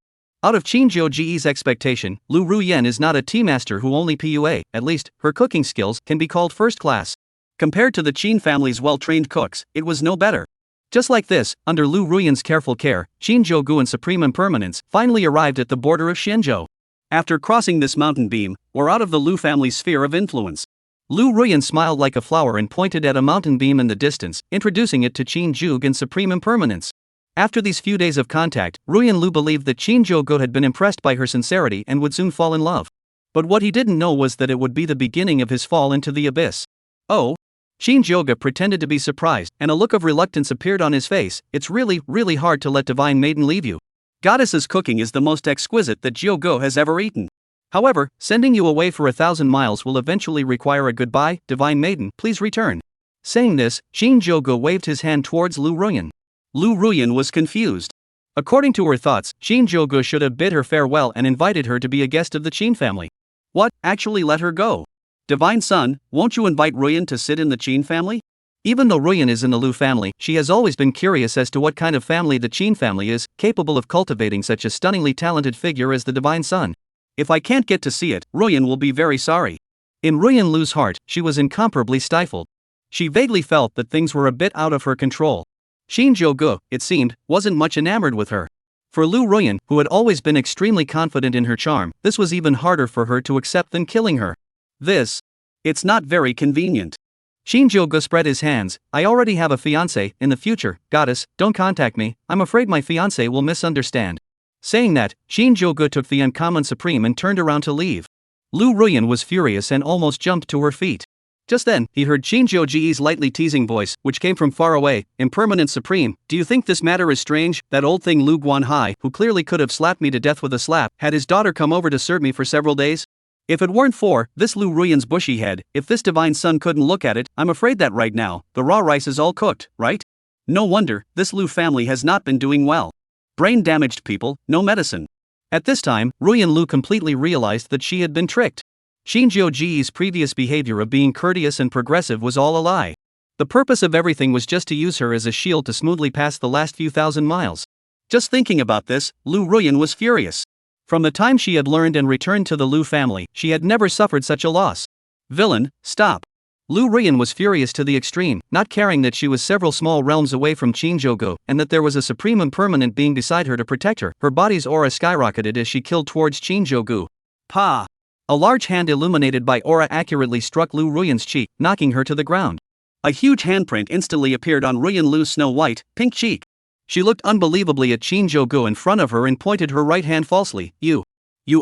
Out of Shinjogo's expectation, Lu Ruyan is not a tea master who only PUA, at least, her cooking skills can be called first class. Compared to the Qin family's well-trained cooks, it was no better. Just like this, under Lu Ruyan's careful care, Shinjogo and Supreme Impermanence finally arrived at the border of Shinjo. After crossing this mountain beam, we're out of the Lu family's sphere of influence. Lu Ruyan smiled like a flower and pointed at a mountain beam in the distance, introducing it to Shinjogo and Supreme Impermanence. After these few days of contact, Ruyan Lu believed that Shinjogo had been impressed by her sincerity and would soon fall in love. But what he didn't know was that it would be the beginning of his fall into the abyss. Oh? Shinjogo pretended to be surprised, and a look of reluctance appeared on his face. It's really hard to let Divine Maiden leave you. Goddess's cooking is the most exquisite that Jyogo has ever eaten. However, sending you away for 1,000 miles will eventually require a goodbye, Divine Maiden, please return. Saying this, Shinjogo waved his hand towards Lu Ruyan. Lu Ruyan was confused. According to her thoughts, Shinjogo should have bid her farewell and invited her to be a guest of the Qin family. What, actually let her go? Divine Son, won't you invite Ruyan to sit in the Qin family? Even though Ruyan is in the Lu family, she has always been curious as to what kind of family the Qin family is, capable of cultivating such a stunningly talented figure as the Divine Son. If I can't get to see it, Ruyan will be very sorry. In Ruyan Lu's heart, she was incomparably stifled. She vaguely felt that things were a bit out of her control. Shinjogo, it seemed, wasn't much enamored with her. For Lu Ruyan, who had always been extremely confident in her charm, this was even harder for her to accept than killing her. It's not very convenient. Shinjogo spread his hands. I already have a fiancé. In the future, goddess, don't contact me, I'm afraid my fiancé will misunderstand. Saying that, Shinjogo took the uncommon Supreme and turned around to leave. Lu Ruyan was furious and almost jumped to her feet. Just then, he heard Shinjogo's lightly teasing voice, which came from far away. Impermanent Supreme, do you think this matter is strange? That old thing Lu Guanhai, who clearly could have slapped me to death with a slap, had his daughter come over to serve me for several days? If it weren't for this Lu Ruyan's bushy head, if this Divine Son couldn't look at it, I'm afraid that right now, the raw rice is all cooked, right? No wonder, this Lu family has not been doing well. Brain-damaged people, no medicine. At this time, Ruyan Lu completely realized that she had been tricked. Shinjogo's previous behavior of being courteous and progressive was all a lie. The purpose of everything was just to use her as a shield to smoothly pass the last few thousand miles. Just thinking about this, Lu Ruyan was furious. From the time she had learned and returned to the Lu family, she had never suffered such a loss. Villain, stop. Lu Ruyan was furious to the extreme, not caring that she was several small realms away from Shinjogo, and that there was a Supreme Impermanent being beside her to protect her. Her body's aura skyrocketed as she killed towards Shinjogo. Pa! A large hand illuminated by aura accurately struck Lu Ruyan's cheek, knocking her to the ground. A huge handprint instantly appeared on Ruyan Lu's snow-white, pink cheek. She looked unbelievably at Shinjogo in front of her and pointed her right hand falsely. You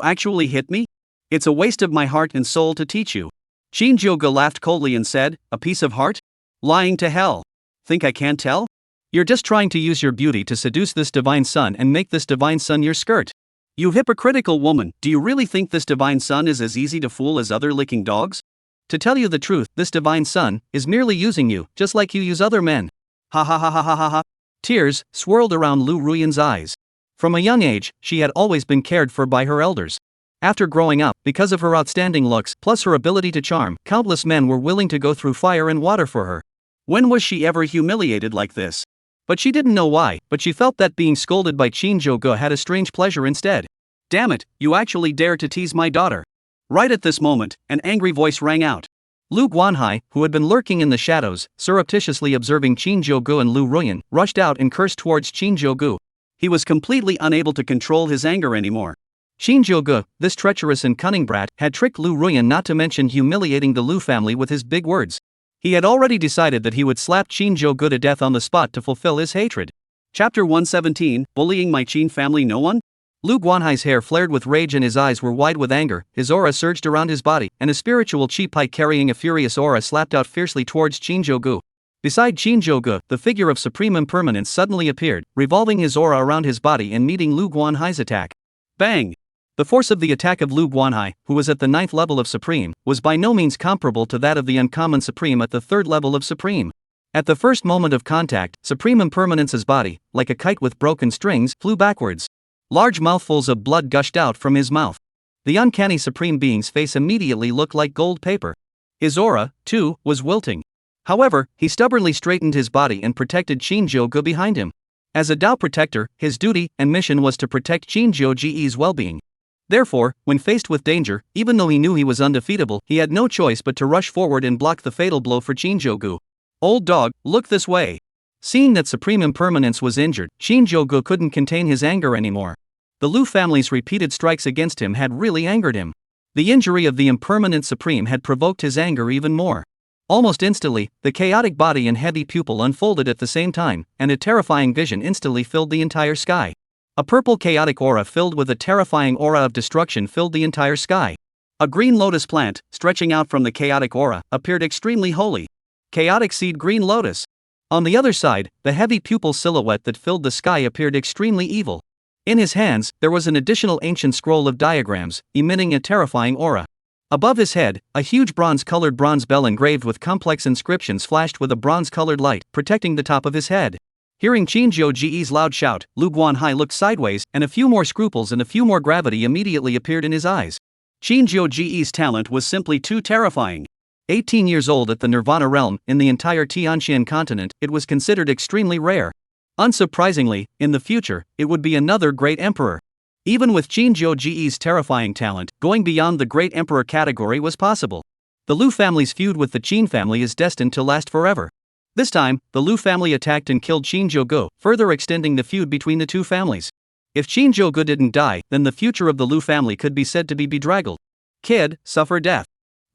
actually hit me? It's a waste of my heart and soul to teach you. Shinjogo laughed coldly and said, a piece of heart? Lying to hell. Think I can't tell? You're just trying to use your beauty to seduce this Divine Son and make this Divine Son your skirt. You hypocritical woman, do you really think this Divine Son is as easy to fool as other licking dogs? To tell you the truth, this Divine Son is merely using you, just like you use other men. Ha ha ha ha ha ha ha. Tears swirled around Lu Ruyan's eyes. From a young age, she had always been cared for by her elders. After growing up, because of her outstanding looks, plus her ability to charm, countless men were willing to go through fire and water for her. When was she ever humiliated like this? But she didn't know why, but she felt that being scolded by Shinjogo had a strange pleasure instead. Damn it, you actually dare to tease my daughter. Right at this moment, an angry voice rang out. Lu Guanhai, who had been lurking in the shadows, surreptitiously observing Shinjogo and Lu Ruyan, rushed out and cursed towards Shinjogo. He was completely unable to control his anger anymore. Shinjogo, this treacherous and cunning brat, had tricked Lu Ruyan, not to mention humiliating the Lu family with his big words. He had already decided that he would slap Shinjogo to death on the spot to fulfill his hatred. Chapter 117, Bullying My Qing Family. No one? Lu Guanhai's hair flared with rage and his eyes were wide with anger, his aura surged around his body, and a spiritual chi pai carrying a furious aura slapped out fiercely towards Shinjogo. Beside Shinjogo, the figure of Supreme Impermanence suddenly appeared, revolving his aura around his body and meeting Lu Guanhai's attack. Bang! The force of the attack of Lu Guanhai, who was at the 9th level of Supreme, was by no means comparable to that of the uncommon Supreme at the 3rd level of Supreme. At the first moment of contact, Supreme Impermanence's body, like a kite with broken strings, flew backwards. Large mouthfuls of blood gushed out from his mouth. The uncanny Supreme Being's face immediately looked like gold paper. His aura, too, was wilting. However, he stubbornly straightened his body and protected Shinjogo behind him. As a Dao protector, his duty and mission was to protect Shinjogo's well-being. Therefore, when faced with danger, even though he knew he was undefeatable, he had no choice but to rush forward and block the fatal blow for Shinjogo. Old dog, look this way. Seeing that Supreme Impermanence was injured, Shinjogo couldn't contain his anger anymore. The Lu family's repeated strikes against him had really angered him. The injury of the Impermanent Supreme had provoked his anger even more. Almost instantly, the chaotic body and heavy pupil unfolded at the same time, and a terrifying vision instantly filled the entire sky. A purple chaotic aura filled with a terrifying aura of destruction filled the entire sky. A green lotus plant, stretching out from the chaotic aura, appeared extremely holy. Chaotic seed green lotus. On the other side, the heavy pupil silhouette that filled the sky appeared extremely evil. In his hands, there was an additional ancient scroll of diagrams, emitting a terrifying aura. Above his head, a huge bronze-colored bronze bell engraved with complex inscriptions flashed with a bronze-colored light, protecting the top of his head. Hearing Shinjogo's loud shout, Lu Guanhai looked sideways, and a few more scruples and a few more gravity immediately appeared in his eyes. Shinjogo's talent was simply too terrifying. 18 years old at the Nirvana realm, in the entire Tianxian continent, it was considered extremely rare. Unsurprisingly, in the future, it would be another great emperor. Even with Shinjogo's terrifying talent, going beyond the great emperor category was possible. The Lu family's feud with the Qin family is destined to last forever. This time, the Lu family attacked and killed Shinjogo, further extending the feud between the two families. If Shinjogo didn't die, then the future of the Lu family could be said to be bedraggled. Kid, suffer death.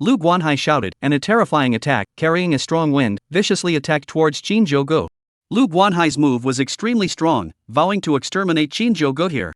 Lu Guanhai shouted, and a terrifying attack, carrying a strong wind, viciously attacked towards Shinjogo. Lu Guanhai's move was extremely strong, vowing to exterminate Shinjogo here.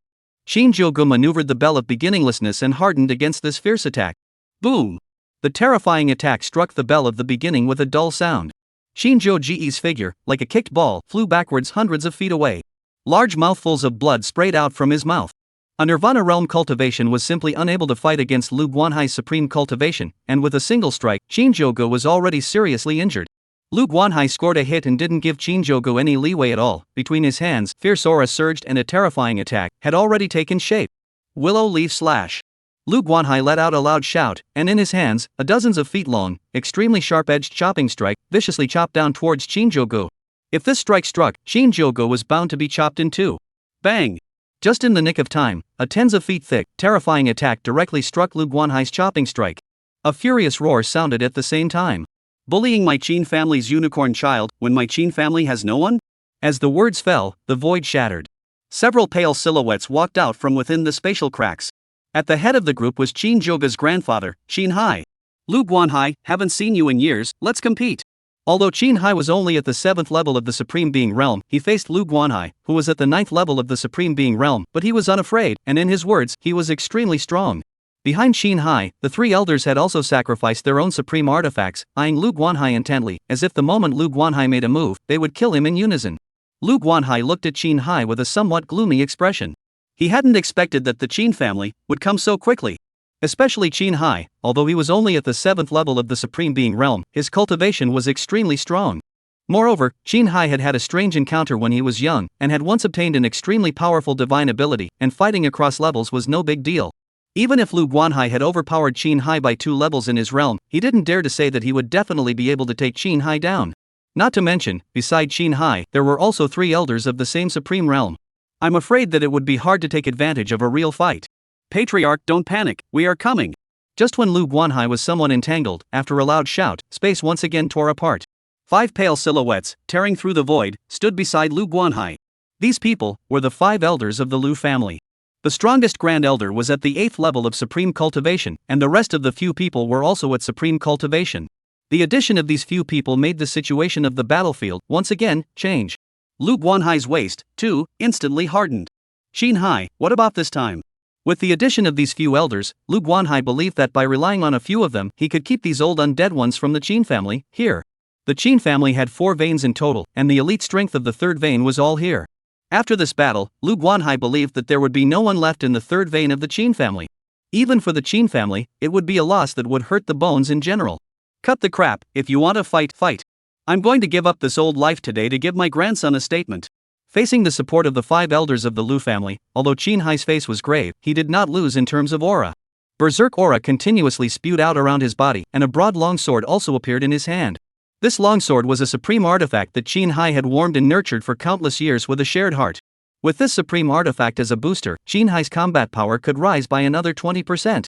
Shinjogo maneuvered the bell of beginninglessness and hardened against this fierce attack. Boom! The terrifying attack struck the bell of the beginning with a dull sound. Shinjogo's figure, like a kicked ball, flew backwards hundreds of feet away. Large mouthfuls of blood sprayed out from his mouth. A Nirvana realm cultivation was simply unable to fight against Lu Guanhai's supreme cultivation, and with a single strike, Shinjogo was already seriously injured. Lu Guanhai scored a hit and didn't give Shinjogo any leeway at all. Between his hands, fierce aura surged and a terrifying attack had already taken shape. Willow leaf slash. Lu Guanhai let out a loud shout, and in his hands, a dozens of feet long, extremely sharp-edged chopping strike viciously chopped down towards Shinjogo. If this strike struck, Shinjogo was bound to be chopped in two. Bang! Just in the nick of time, a tens of feet thick, terrifying attack directly struck Lu Guanhai's chopping strike. A furious roar sounded at the same time. Bullying my Qin family's unicorn child, when my Qin family has no one? As the words fell, the void shattered. Several pale silhouettes walked out from within the spatial cracks. At the head of the group was Shinjogo's grandfather, Qin Hai. Lu Guanhai, haven't seen you in years, let's compete. Although Qin Hai was only at the 7th level of the Supreme Being realm, he faced Lu Guanhai, who was at the 9th level of the Supreme Being realm, but he was unafraid, and in his words, he was extremely strong. Behind Qin Hai, the three elders had also sacrificed their own supreme artifacts, eyeing Lu Guanhai intently, as if the moment Lu Guanhai made a move, they would kill him in unison. Lu Guanhai looked at Qin Hai with a somewhat gloomy expression. He hadn't expected that the Qin family would come so quickly. Especially Qin Hai, although he was only at the 7th level of the Supreme Being realm, his cultivation was extremely strong. Moreover, Qin Hai had had a strange encounter when he was young, and had once obtained an extremely powerful divine ability, and fighting across levels was no big deal. Even if Lu Guanhai had overpowered Qin Hai by 2 levels in his realm, he didn't dare to say that he would definitely be able to take Qin Hai down. Not to mention, beside Qin Hai, there were also 3 elders of the same supreme realm. I'm afraid that it would be hard to take advantage of a real fight. Patriarch, don't panic, we are coming. Just when Lu Guanhai was somewhat entangled, after a loud shout, space once again tore apart. 5 pale silhouettes, tearing through the void, stood beside Lu Guanhai. These people were the 5 elders of the Lu family. The strongest Grand Elder was at the 8th level of Supreme Cultivation, and the rest of the few people were also at Supreme Cultivation. The addition of these few people made the situation of the battlefield, once again, change. Lu Guanhai's waist, too, instantly hardened. Qin Hai, what about this time? With the addition of these few elders, Lu Guanhai believed that by relying on a few of them, he could keep these old undead ones from the Qin family, here. The Qin family had 4 veins in total, and the elite strength of the 3rd vein was all here. After this battle, Lu Guanhai believed that there would be no one left in the 3rd vein of the Qin family. Even for the Qin family, it would be a loss that would hurt the bones in general. Cut the crap, if you want to fight, fight. I'm going to give up this old life today to give my grandson a statement. Facing the support of the 5 elders of the Lu family, although Qin Hai's face was grave, he did not lose in terms of aura. Berserk aura continuously spewed out around his body, and a broad longsword also appeared in his hand. This longsword was a supreme artifact that Qin Hai had warmed and nurtured for countless years with a shared heart. With this supreme artifact as a booster, Qin Hai's combat power could rise by another 20%.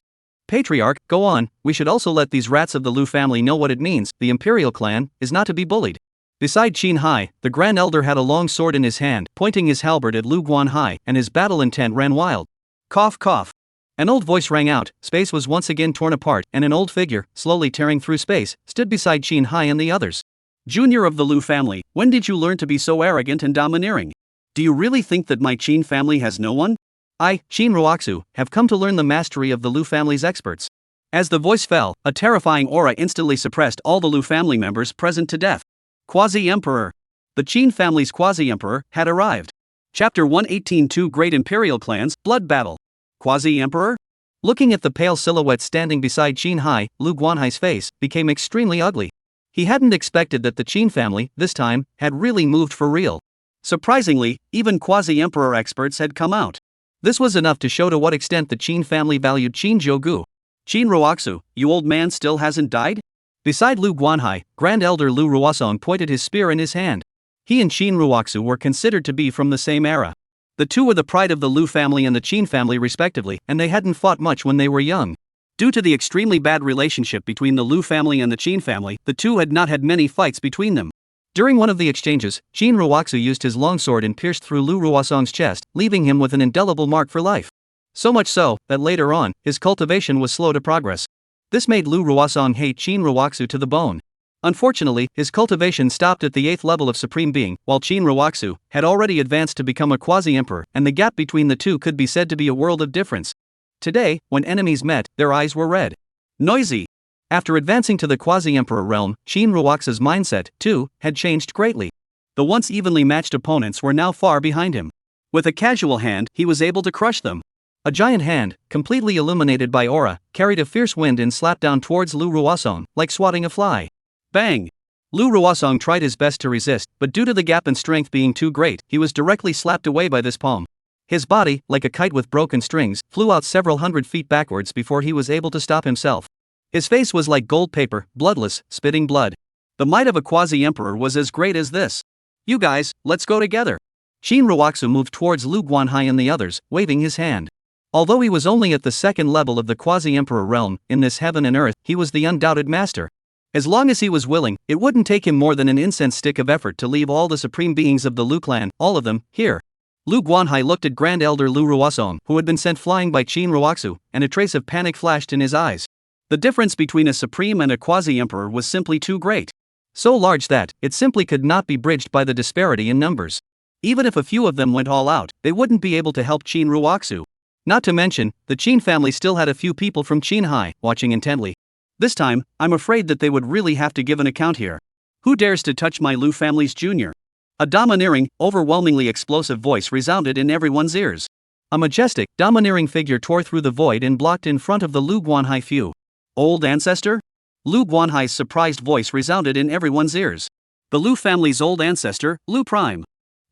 Patriarch, go on, we should also let these rats of the Lu family know what it means, the imperial clan is not to be bullied. Beside Qin Hai, the Grand Elder had a long sword in his hand, pointing his halberd at Lu Guanhai, and his battle intent ran wild. Cough cough. An old voice rang out, space was once again torn apart, and an old figure, slowly tearing through space, stood beside Qin Hai and the others. Junior of the Lu family, when did you learn to be so arrogant and domineering? Do you really think that my Qin family has no one? I, Qin Ruoxu, have come to learn the mastery of the Lu family's experts. As the voice fell, a terrifying aura instantly suppressed all the Lu family members present to death. Quasi-Emperor. The Qin family's Quasi-Emperor had arrived. Chapter 118 Two Great Imperial Clans, Blood Battle. Quasi-Emperor? Looking at the pale silhouette standing beside Qin Hai, Lu Guanhai's face became extremely ugly. He hadn't expected that the Qin family, this time, had really moved for real. Surprisingly, even Quasi-Emperor experts had come out. This was enough to show to what extent the Qin family valued Shinjogo. Qin Ruoxu, you old man still hasn't died? Beside Lu Guanhai, Grand Elder Lu Ruosong pointed his spear in his hand. He and Qin Ruoxu were considered to be from the same era. The two were the pride of the Lu family and the Qin family respectively, and they hadn't fought much when they were young. Due to the extremely bad relationship between the Lu family and the Qin family, the two had not had many fights between them. During one of the exchanges, Qin Ruoxu used his longsword and pierced through Lu Ruosong's chest, leaving him with an indelible mark for life. So much so, that later on, his cultivation was slow to progress. This made Lu Ruosong hate Qin Ruoxu to the bone. Unfortunately, his cultivation stopped at the 8th level of Supreme Being, while Qin Ruoxu had already advanced to become a Quasi-Emperor, and the gap between the two could be said to be a world of difference. Today, when enemies met, their eyes were red. Noisy. After advancing to the Quasi-Emperor realm, Qin Ruoxu's mindset, too, had changed greatly. The once evenly matched opponents were now far behind him. With a casual hand, he was able to crush them. A giant hand, completely illuminated by aura, carried a fierce wind and slapped down towards Lu Ruosong, like swatting a fly. Bang! Lu Ruosong tried his best to resist, but due to the gap in strength being too great, he was directly slapped away by this palm. His body, like a kite with broken strings, flew out several hundred feet backwards before he was able to stop himself. His face was like gold paper, bloodless, spitting blood. The might of a Quasi-Emperor was as great as this. You guys, let's go together. Qin Ruoxu moved towards Lu Guanhai and the others, waving his hand. Although he was only at the 2nd level of the Quasi-Emperor realm, in this heaven and earth, he was the undoubted master. As long as he was willing, it wouldn't take him more than an incense stick of effort to leave all the supreme beings of the Lu clan, all of them, here. Lu Guanhai looked at Grand Elder Lu Ruosong, who had been sent flying by Qin Ruoxu, and a trace of panic flashed in his eyes. The difference between a supreme and a Quasi-Emperor was simply too great. So large that, it simply could not be bridged by the disparity in numbers. Even if a few of them went all out, they wouldn't be able to help Qin Ruoxu. Not to mention, the Qin family still had a few people from Qin Hai, watching intently. This time, I'm afraid that they would really have to give an account here. Who dares to touch my Lu family's junior? A domineering, overwhelmingly explosive voice resounded in everyone's ears. A majestic, domineering figure tore through the void and blocked in front of the Lu Guanhai few. Old ancestor? Lu Guanhai's surprised voice resounded in everyone's ears. The Lu family's old ancestor, Lu Prime.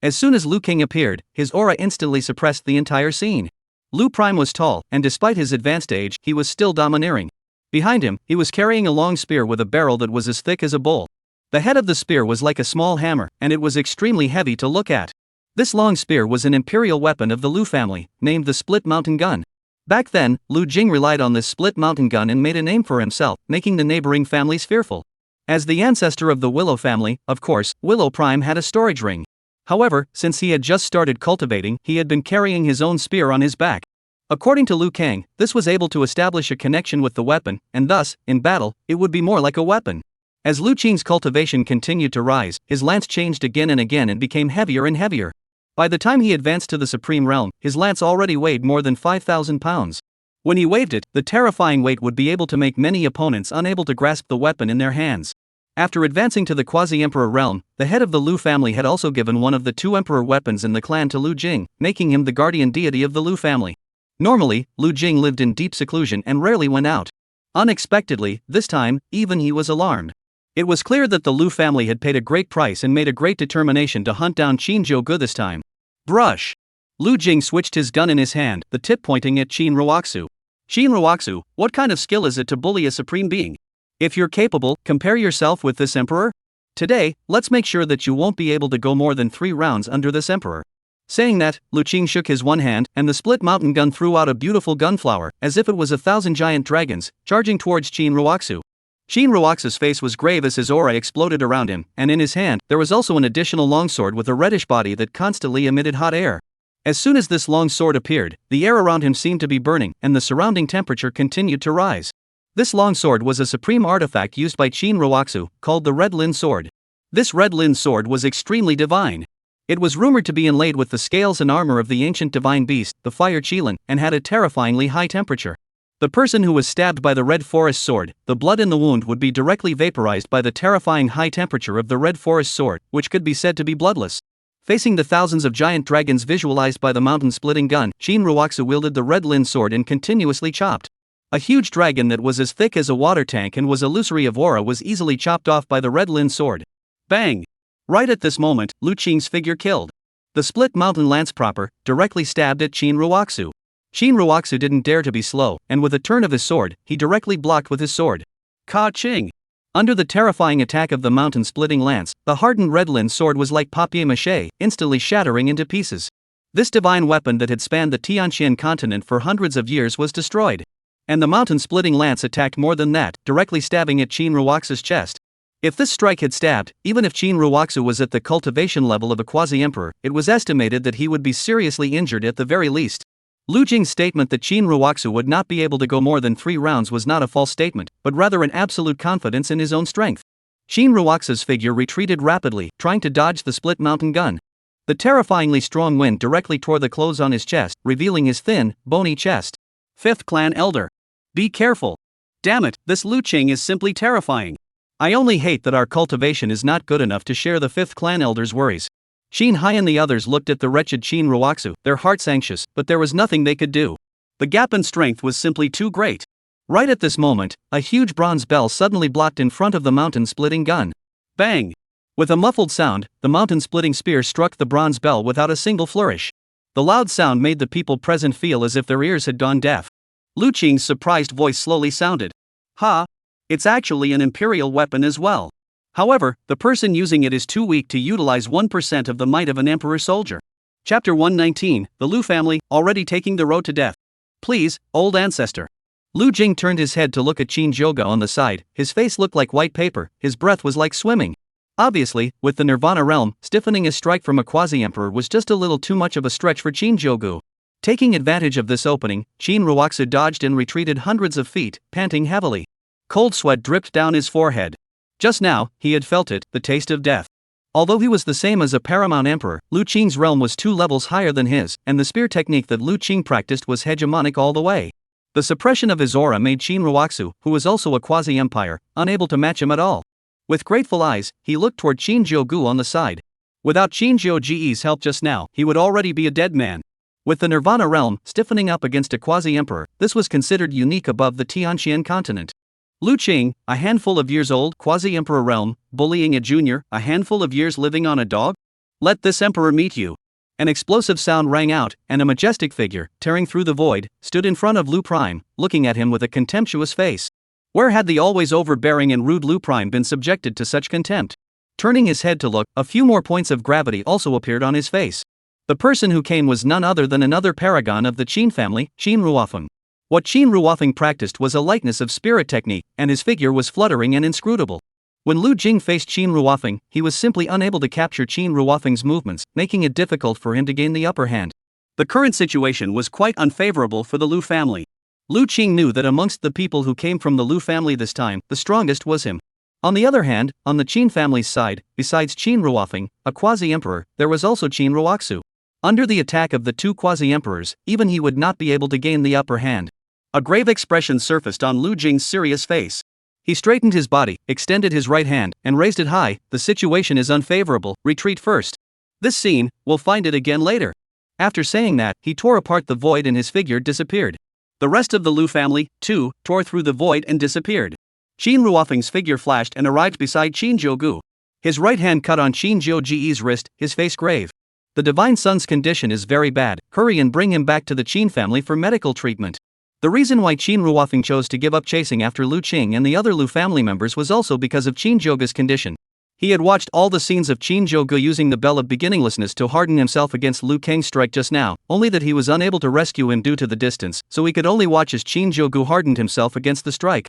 As soon as Lu King appeared, his aura instantly suppressed the entire scene. Lu Prime was tall, and despite his advanced age, he was still domineering. Behind him, he was carrying a long spear with a barrel that was as thick as a bowl. The head of the spear was like a small hammer, and it was extremely heavy to look at. This long spear was an imperial weapon of the Lu family, named the Split Mountain Gun. Back then, Lu Jing relied on this split mountain gun and made a name for himself, making the neighboring families fearful. As the ancestor of the Willow family, of course, Willow Prime had a storage ring. However, since he had just started cultivating, he had been carrying his own spear on his back. According to Liu Kang, this was able to establish a connection with the weapon, and thus, in battle, it would be more like a weapon. As Lu Qing's cultivation continued to rise, his lance changed again and became heavier and heavier. By the time he advanced to the Supreme Realm, his lance already weighed more than 5,000 pounds. When he waved it, the terrifying weight would be able to make many opponents unable to grasp the weapon in their hands. After advancing to the Quasi-Emperor realm, the head of the Liu family had also given one of the two emperor weapons in the clan to Liu Jing, making him the guardian deity of the Liu family. Normally, Liu Jing lived in deep seclusion and rarely went out. Unexpectedly, this time, even he was alarmed. It was clear that the Liu family had paid a great price and made a great determination to hunt down Shinjogo this time. Brush! Liu Jing switched his gun in his hand, the tip pointing at Qin Ruoxu. Qin Ruoxu, what kind of skill is it to bully a supreme being? If you're capable, compare yourself with this emperor? Today, let's make sure that you won't be able to go more than 3 rounds under this emperor. Saying that, Liu Qing shook his one hand, and the split mountain gun threw out a beautiful gunflower, as if it was 1,000 giant dragons, charging towards Qin Ruoxu. Qin Ruoxu's face was grave as his aura exploded around him, and in his hand, there was also an additional longsword with a reddish body that constantly emitted hot air. As soon as this long sword appeared, the air around him seemed to be burning, and the surrounding temperature continued to rise. This long sword was a supreme artifact used by Qin Ruoxu, called the Red Lin Sword. This Red Lin Sword was extremely divine. It was rumored to be inlaid with the scales and armor of the ancient divine beast, the Fire Qilin, and had a terrifyingly high temperature. The person who was stabbed by the Red Forest Sword, the blood in the wound would be directly vaporized by the terrifying high temperature of the Red Forest Sword, which could be said to be bloodless. Facing the thousands of giant dragons visualized by the mountain-splitting gun, Qin Ruoxu wielded the Red Lin Sword and continuously chopped. A huge dragon that was as thick as a water tank and was illusory of aura was easily chopped off by the Red Lin Sword. Bang! Right at this moment, Liu Qing's figure killed. The split mountain lance proper, directly stabbed at Qin Ruoxu. Qin Ruoxu didn't dare to be slow, and with a turn of his sword, he directly blocked with his sword. Ka-ching! Under the terrifying attack of the mountain-splitting lance, the hardened Red Lin Sword was like papier-mâché, instantly shattering into pieces. This divine weapon that had spanned the Tianqian continent for hundreds of years was destroyed. And the mountain-splitting lance attacked more than that, directly stabbing at Qin Ruoxu's chest. If this strike had stabbed, even if Qin Ruoxu was at the cultivation level of a Quasi-Emperor, it was estimated that he would be seriously injured at the very least. Liu Jing's statement that Qin Ruoxu would not be able to go more than 3 rounds was not a false statement, but rather an absolute confidence in his own strength. Qin Ruoxu's figure retreated rapidly, trying to dodge the split mountain gun. The terrifyingly strong wind directly tore the clothes on his chest, revealing his thin, bony chest. 5th Clan Elder. Be careful. Damn it, this Liu Qing is simply terrifying. I only hate that our cultivation is not good enough to share the 5th Clan Elder's worries. Qin Hai and the others looked at the wretched Qin Ruoxu, their hearts anxious, but there was nothing they could do. The gap in strength was simply too great. Right at this moment, a huge bronze bell suddenly blocked in front of the mountain-splitting gun. Bang! With a muffled sound, the mountain-splitting spear struck the bronze bell without a single flourish. The loud sound made the people present feel as if their ears had gone deaf. Liu Qing's surprised voice slowly sounded. Ha! It's actually an imperial weapon as well. However, the person using it is too weak to utilize 1% of the might of an emperor soldier. Chapter 119, The Liu Family, Already Taking the Road to Death. Please, old ancestor. Liu Jing turned his head to look at Shinjogo on the side, his face looked like white paper, his breath was like swimming. Obviously, with the Nirvana realm, stiffening a strike from a Quasi-Emperor was just a little too much of a stretch for Shinjogo. Taking advantage of this opening, Qin Ruoxu dodged and retreated hundreds of feet, panting heavily. Cold sweat dripped down his forehead. Just now, he had felt it, the taste of death. Although he was the same as a paramount emperor, Liu Qing's realm was 2 levels higher than his, and the spear technique that Liu Qing practiced was hegemonic all the way. The suppression of his aura made Qin Ruoxu, who was also a quasi-empire, unable to match him at all. With grateful eyes, he looked toward Shinjogo on the side. Without Shinjogo's help just now, he would already be a dead man. With the Nirvana realm stiffening up against a quasi-emperor, this was considered unique above the Tianqian continent. Liu Qing, a handful of years old, Quasi-Emperor realm, bullying a junior, a handful of years living on a dog? Let this emperor meet you. An explosive sound rang out, and a majestic figure, tearing through the void, stood in front of Liu Prime, looking at him with a contemptuous face. Where had the always overbearing and rude Liu Prime been subjected to such contempt? Turning his head to look, a few more points of gravity also appeared on his face. The person who came was none other than another paragon of the Qin family, Qin Ruofeng. What Qin Ruofeng practiced was a likeness of spirit technique, and his figure was fluttering and inscrutable. When Liu Jing faced Qin Ruofeng, he was simply unable to capture Qin Ruofeng's movements, making it difficult for him to gain the upper hand. The current situation was quite unfavorable for the Lu family. Lu Qing knew that amongst the people who came from the Lu family this time, the strongest was him. On the other hand, on the Qin family's side, besides Qin Ruofeng, a quasi-emperor, there was also Qin Ruoxu. Under the attack of the two quasi-emperors, even he would not be able to gain the upper hand. A grave expression surfaced on Lu Jing's serious face. He straightened his body, extended his right hand, and raised it high. The situation is unfavorable, retreat first. This scene, we'll find it again later. After saying that, he tore apart the void and his figure disappeared. The rest of the Lu family, too, tore through the void and disappeared. Qin Ruofeng's figure flashed and arrived beside Shinjogo. His right hand cut on Shinjogo's wrist, his face grave. The Divine Son's condition is very bad, hurry and bring him back to the Qin family for medical treatment. The reason why Qin Ruofeng chose to give up chasing after Lu Qing and the other Lu family members was also because of Shinjogo's condition. He had watched all the scenes of Shinjogo using the bell of beginninglessness to harden himself against Lu Kang's strike just now, only that he was unable to rescue him due to the distance, so he could only watch as Shinjogo hardened himself against the strike.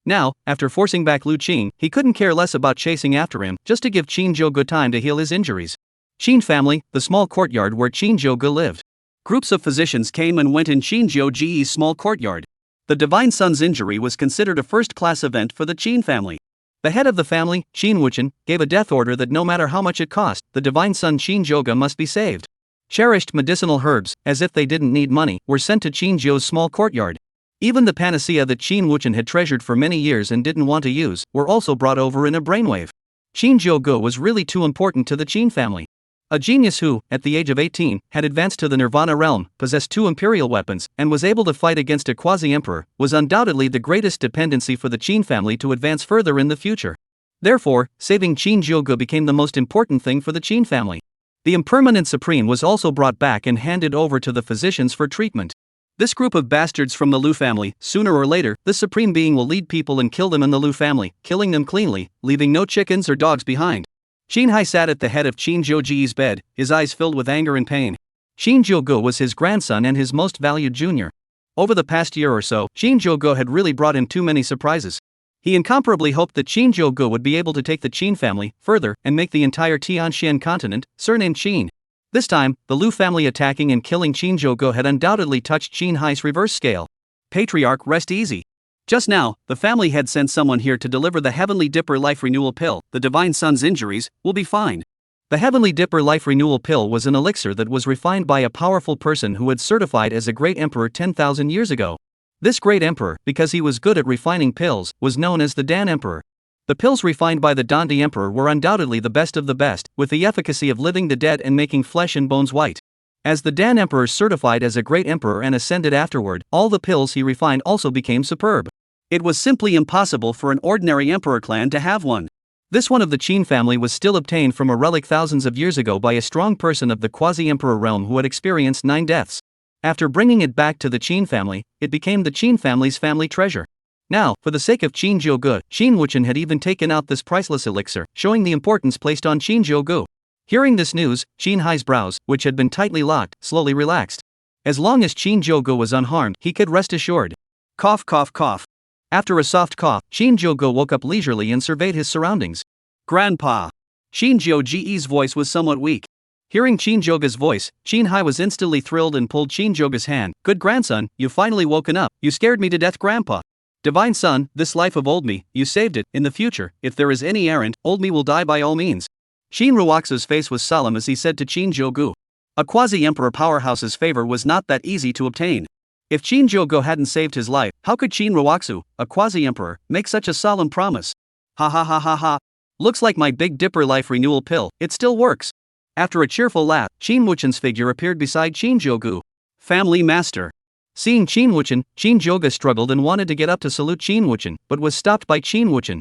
Now, after forcing back Lu Qing, he couldn't care less about chasing after him, just to give Shinjogo time to heal his injuries. Qin family, the small courtyard where Shinjogo lived. Groups of physicians came and went in Shinjogo's small courtyard. The Divine Son's injury was considered a first-class event for the Qin family. The head of the family, Qin Wuchen, gave a death order that no matter how much it cost, the Divine Son Shinjogo must be saved. Cherished medicinal herbs, as if they didn't need money, were sent to Qinzhou's small courtyard. Even the panacea that Qin Wuchen had treasured for many years and didn't want to use, were also brought over in a brainwave. Shinjogo was really too important to the Qin family. A genius who, at the age of 18, had advanced to the Nirvana realm, possessed 2 imperial weapons, and was able to fight against a quasi-emperor, was undoubtedly the greatest dependency for the Qin family to advance further in the future. Therefore, saving Shinjogo became the most important thing for the Qin family. The impermanent supreme was also brought back and handed over to the physicians for treatment. This group of bastards from the Lu family, sooner or later, the supreme being will lead people and kill them in the Lu family, killing them cleanly, leaving no chickens or dogs behind. Qinhai sat at the head of Shinjogo's bed, his eyes filled with anger and pain. Shinjogo was his grandson and his most valued junior. Over the past year or so, Shinjogo had really brought him too many surprises. He incomparably hoped that Shinjogo would be able to take the Qin family further and make the entire Tianxian continent, surnamed Qin. This time, the Lu family attacking and killing Shinjogo had undoubtedly touched Qinhai's reverse scale. Patriarch, rest easy. Just now, the family had sent someone here to deliver the Heavenly Dipper Life Renewal Pill. The Divine Son's injuries will be fine. The Heavenly Dipper Life Renewal Pill was an elixir that was refined by a powerful person who had certified as a great emperor 10,000 years ago. This great emperor, because he was good at refining pills, was known as the Dan Emperor. The pills refined by the Dandi Emperor were undoubtedly the best of the best, with the efficacy of living the dead and making flesh and bones white. As the Dan Emperor certified as a great emperor and ascended afterward, all the pills he refined also became superb. It was simply impossible for an ordinary emperor clan to have one. This one of the Qin family was still obtained from a relic thousands of years ago by a strong person of the Quasi-Emperor realm who had experienced 9 deaths. After bringing it back to the Qin family, it became the Qin family's family treasure. Now, for the sake of Shinjogo, Qin Wuchen had even taken out this priceless elixir, showing the importance placed on Shinjogo. Hearing this news, Qinhai's brows, which had been tightly locked, slowly relaxed. As long as Shinjogo was unharmed, he could rest assured. Cough, cough, cough. After a soft cough, Shinjogo woke up leisurely and surveyed his surroundings. Grandpa. Shinjogo's voice was somewhat weak. Hearing Shinjogo's voice, Qinhai was instantly thrilled and pulled Shinjogo's hand. Good grandson, you've finally woken up. You scared me to death, Grandpa. Divine Son, this life of old me, you saved it. In the future, if there is any errand, old me will die by all means. Shin Ruoxu's face was solemn as he said to Shinjogo. A quasi-emperor powerhouse's favor was not that easy to obtain. If Shinjogo hadn't saved his life, how could Qin Ruoxu, a quasi-emperor, make such a solemn promise? Ha ha ha ha ha. Looks like my Big Dipper Life Renewal Pill, it still works. After a cheerful laugh, Qin Wuchen's figure appeared beside Shinjogo. Family Master. Seeing Qin Wuchen, Shinjogo struggled and wanted to get up to salute Qin Wuchen, but was stopped by Qin Wuchen.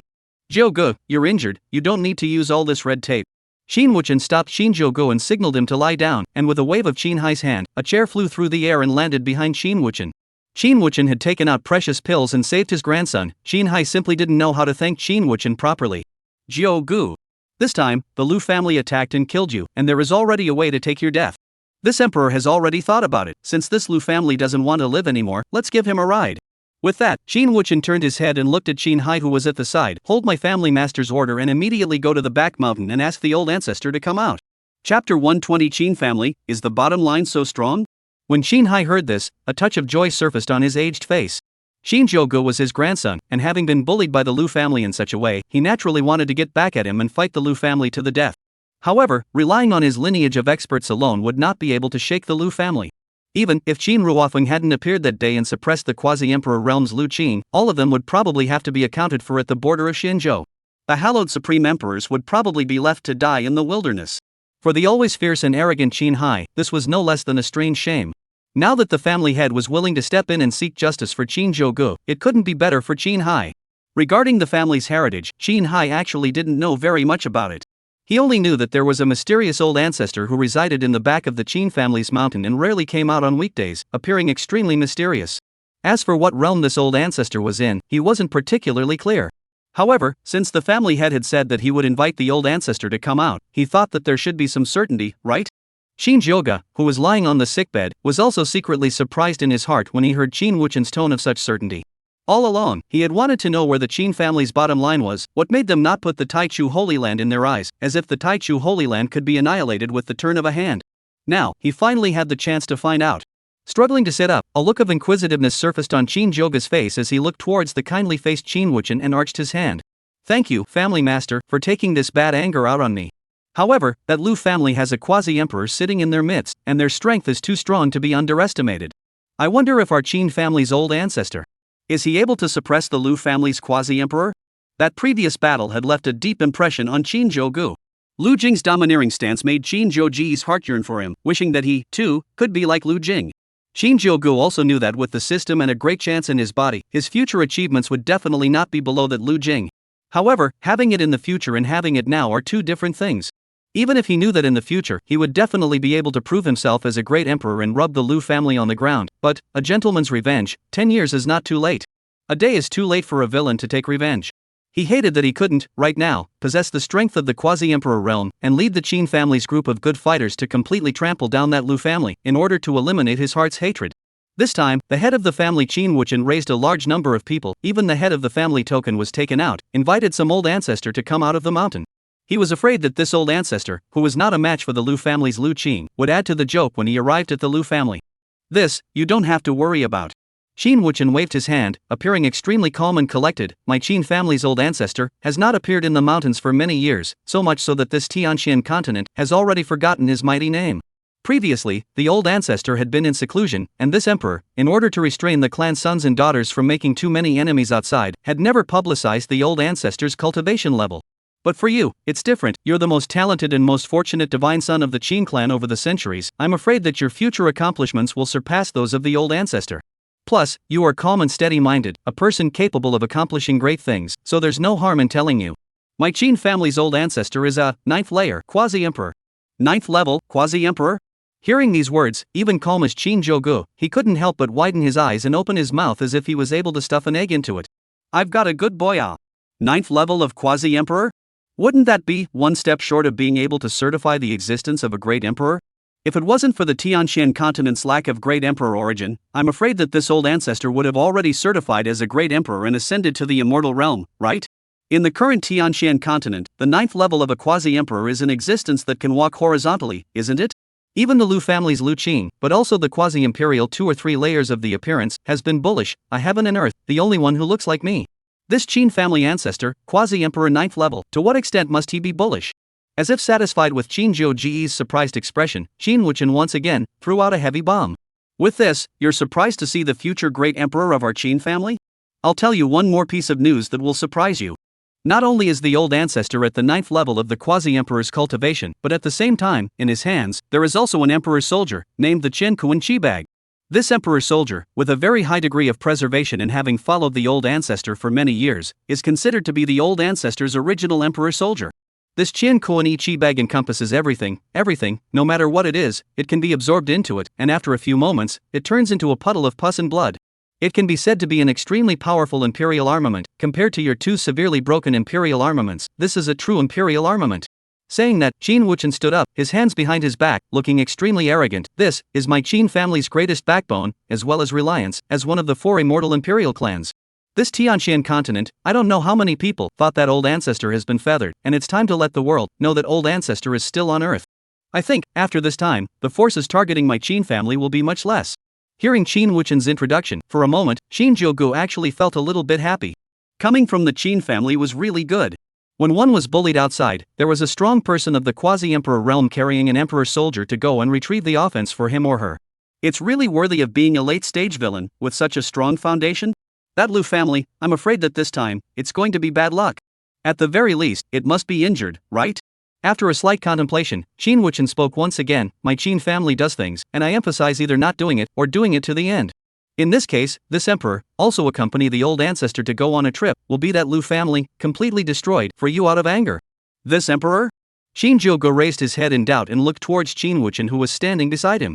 Jogo, you're injured, you don't need to use all this red tape. Qin Wuchen stopped Shinjogo and signaled him to lie down, and with a wave of Qinhai's hand, a chair flew through the air and landed behind Qin Wuchen. Qin Wuchen had taken out precious pills and saved his grandson. Qinhai simply didn't know how to thank Qin Wuchen properly. Jiu-gu. This time, the Lu family attacked and killed you, and there is already a way to take your death. This emperor has already thought about it. Since this Lu family doesn't want to live anymore, let's give him a ride. With that, Qin Wuchen turned his head and looked at Qinhai, who was at the side. Hold my family master's order and immediately go to the back mountain and ask the old ancestor to come out. Chapter 120. Qin family, is the bottom line so strong? When Qin Hai heard this, a touch of joy surfaced on his aged face. Shinjogo was his grandson, and having been bullied by the Lu family in such a way, he naturally wanted to get back at him and fight the Lu family to the death. However, relying on his lineage of experts alone would not be able to shake the Lu family. Even if Qin Ruofeng hadn't appeared that day and suppressed the Quasi-Emperor realm's Lu Qing, all of them would probably have to be accounted for at the border of Shinjogo. The hallowed supreme emperors would probably be left to die in the wilderness. For the always fierce and arrogant Qin Hai, this was no less than a strange shame. Now that the family head was willing to step in and seek justice for Shinjogo, it couldn't be better for Qin Hai. Regarding the family's heritage, Qin Hai actually didn't know very much about it. He only knew that there was a mysterious old ancestor who resided in the back of the Qin family's mountain and rarely came out on weekdays, appearing extremely mysterious. As for what realm this old ancestor was in, he wasn't particularly clear. However, since the family head had said that he would invite the old ancestor to come out, he thought that there should be some certainty, right? Shinjogo, who was lying on the sickbed, was also secretly surprised in his heart when he heard Qin Wuchen's tone of such certainty. All along, he had wanted to know where the Qin family's bottom line was, what made them not put the Taicho Holy Land in their eyes, as if the Taicho Holy Land could be annihilated with the turn of a hand. Now, he finally had the chance to find out. Struggling to sit up, a look of inquisitiveness surfaced on Shinjogo's face as he looked towards the kindly-faced Qin Wuchen and arched his hand. "Thank you, family master, for taking this bad anger out on me. However, that Lu family has a Quasi-Emperor sitting in their midst, and their strength is too strong to be underestimated. I wonder if our Qin family's old ancestor, is he able to suppress the Lu family's Quasi-Emperor?" That previous battle had left a deep impression on Shinjogo. Lu Jing's domineering stance made Shinjogo's heart yearn for him, wishing that he, too, could be like Lu Jing. Shinjogo also knew that with the system and a great chance in his body, his future achievements would definitely not be below that Lu Jing. However, having it in the future and having it now are two different things. Even if he knew that in the future, he would definitely be able to prove himself as a great emperor and rub the Lu family on the ground, but, a gentleman's revenge, 10 years is not too late. A day is too late for a villain to take revenge. He hated that he couldn't, right now, possess the strength of the Quasi-Emperor realm and lead the Qin family's group of good fighters to completely trample down that Lu family in order to eliminate his heart's hatred. This time, the head of the family Qin Wuchen raised a large number of people, even the head of the family token was taken out, invited some old ancestor to come out of the mountain. He was afraid that this old ancestor, who was not a match for the Lu family's Lu Qing, would add to the joke when he arrived at the Lu family. "This, you don't have to worry about." Qin Wuchen waved his hand, appearing extremely calm and collected. "My Qin family's old ancestor has not appeared in the mountains for many years, so much so that this Tianxian continent has already forgotten his mighty name. Previously, the old ancestor had been in seclusion, and this emperor, in order to restrain the clan's sons and daughters from making too many enemies outside, had never publicized the old ancestor's cultivation level. But for you, it's different. You're the most talented and most fortunate divine son of the Qin clan over the centuries. I'm afraid that your future accomplishments will surpass those of the old ancestor. Plus, you are calm and steady-minded, a person capable of accomplishing great things, so there's no harm in telling you. My Qin family's old ancestor is a 9th layer Quasi-Emperor. 9th level Quasi-Emperor?" Hearing these words, even calm as Shinjogo, he couldn't help but widen his eyes and open his mouth as if he was able to stuff an egg into it. "I've got a good boy. 9th level of Quasi-Emperor? Wouldn't that be one step short of being able to certify the existence of a great emperor? If it wasn't for the Tianxian continent's lack of great emperor origin, I'm afraid that this old ancestor would have already certified as a great emperor and ascended to the immortal realm, right? In the current Tianxian continent, the 9th level of a quasi-emperor is an existence that can walk horizontally, isn't it? Even the Lu family's Lu Qing, but also the quasi-imperial 2 or 3 layers of the appearance, has been bullish. A heaven and earth, the only one who looks like me. This Qin family ancestor, Quasi-Emperor 9th level, to what extent must he be bullish? As if satisfied with Shinjogo's surprised expression, Qin Wuchen once again threw out a heavy bomb. "With this, you're surprised to see the future great emperor of our Qin family? I'll tell you one more piece of news that will surprise you. Not only is the old ancestor at the 9th level of the Quasi-Emperor's cultivation, but at the same time, in his hands, there is also an emperor's soldier, named the Chen Kuan Chibag. This emperor soldier, with a very high degree of preservation and having followed the old ancestor for many years, is considered to be the old ancestor's original emperor soldier. This Qian Kuan Chi bag encompasses everything, no matter what it is, it can be absorbed into it, and after a few moments, it turns into a puddle of pus and blood. It can be said to be an extremely powerful imperial armament. Compared to your 2 severely broken imperial armaments, this is a true imperial armament." Saying that, Qin Wuchen stood up, his hands behind his back, looking extremely arrogant. "This is my Qin family's greatest backbone, as well as reliance, as one of the 4 immortal imperial clans. This Tianxian continent, I don't know how many people thought that old ancestor has been feathered, and it's time to let the world know that old ancestor is still on earth. I think, after this time, the forces targeting my Qin family will be much less. Hearing Qin Wuchen's introduction, for a moment, Shinjogo actually felt a little bit happy. Coming from the Qin family was really good. When one was bullied outside, there was a strong person of the Quasi-Emperor realm carrying an emperor soldier to go and retrieve the offense for him or her. It's really worthy of being a late-stage villain, with such a strong foundation. That Lu family, I'm afraid that this time, it's going to be bad luck. At the very least, it must be injured, right? After a slight contemplation, Qin Wuchen spoke once again, my Qin family does things, and I emphasize either not doing it or doing it to the end. In this case, this emperor, also accompany the old ancestor to go on a trip, will be that Lu family, completely destroyed, for you out of anger. This emperor? Shinjogo raised his head in doubt and looked towards Qin Wuchen who was standing beside him.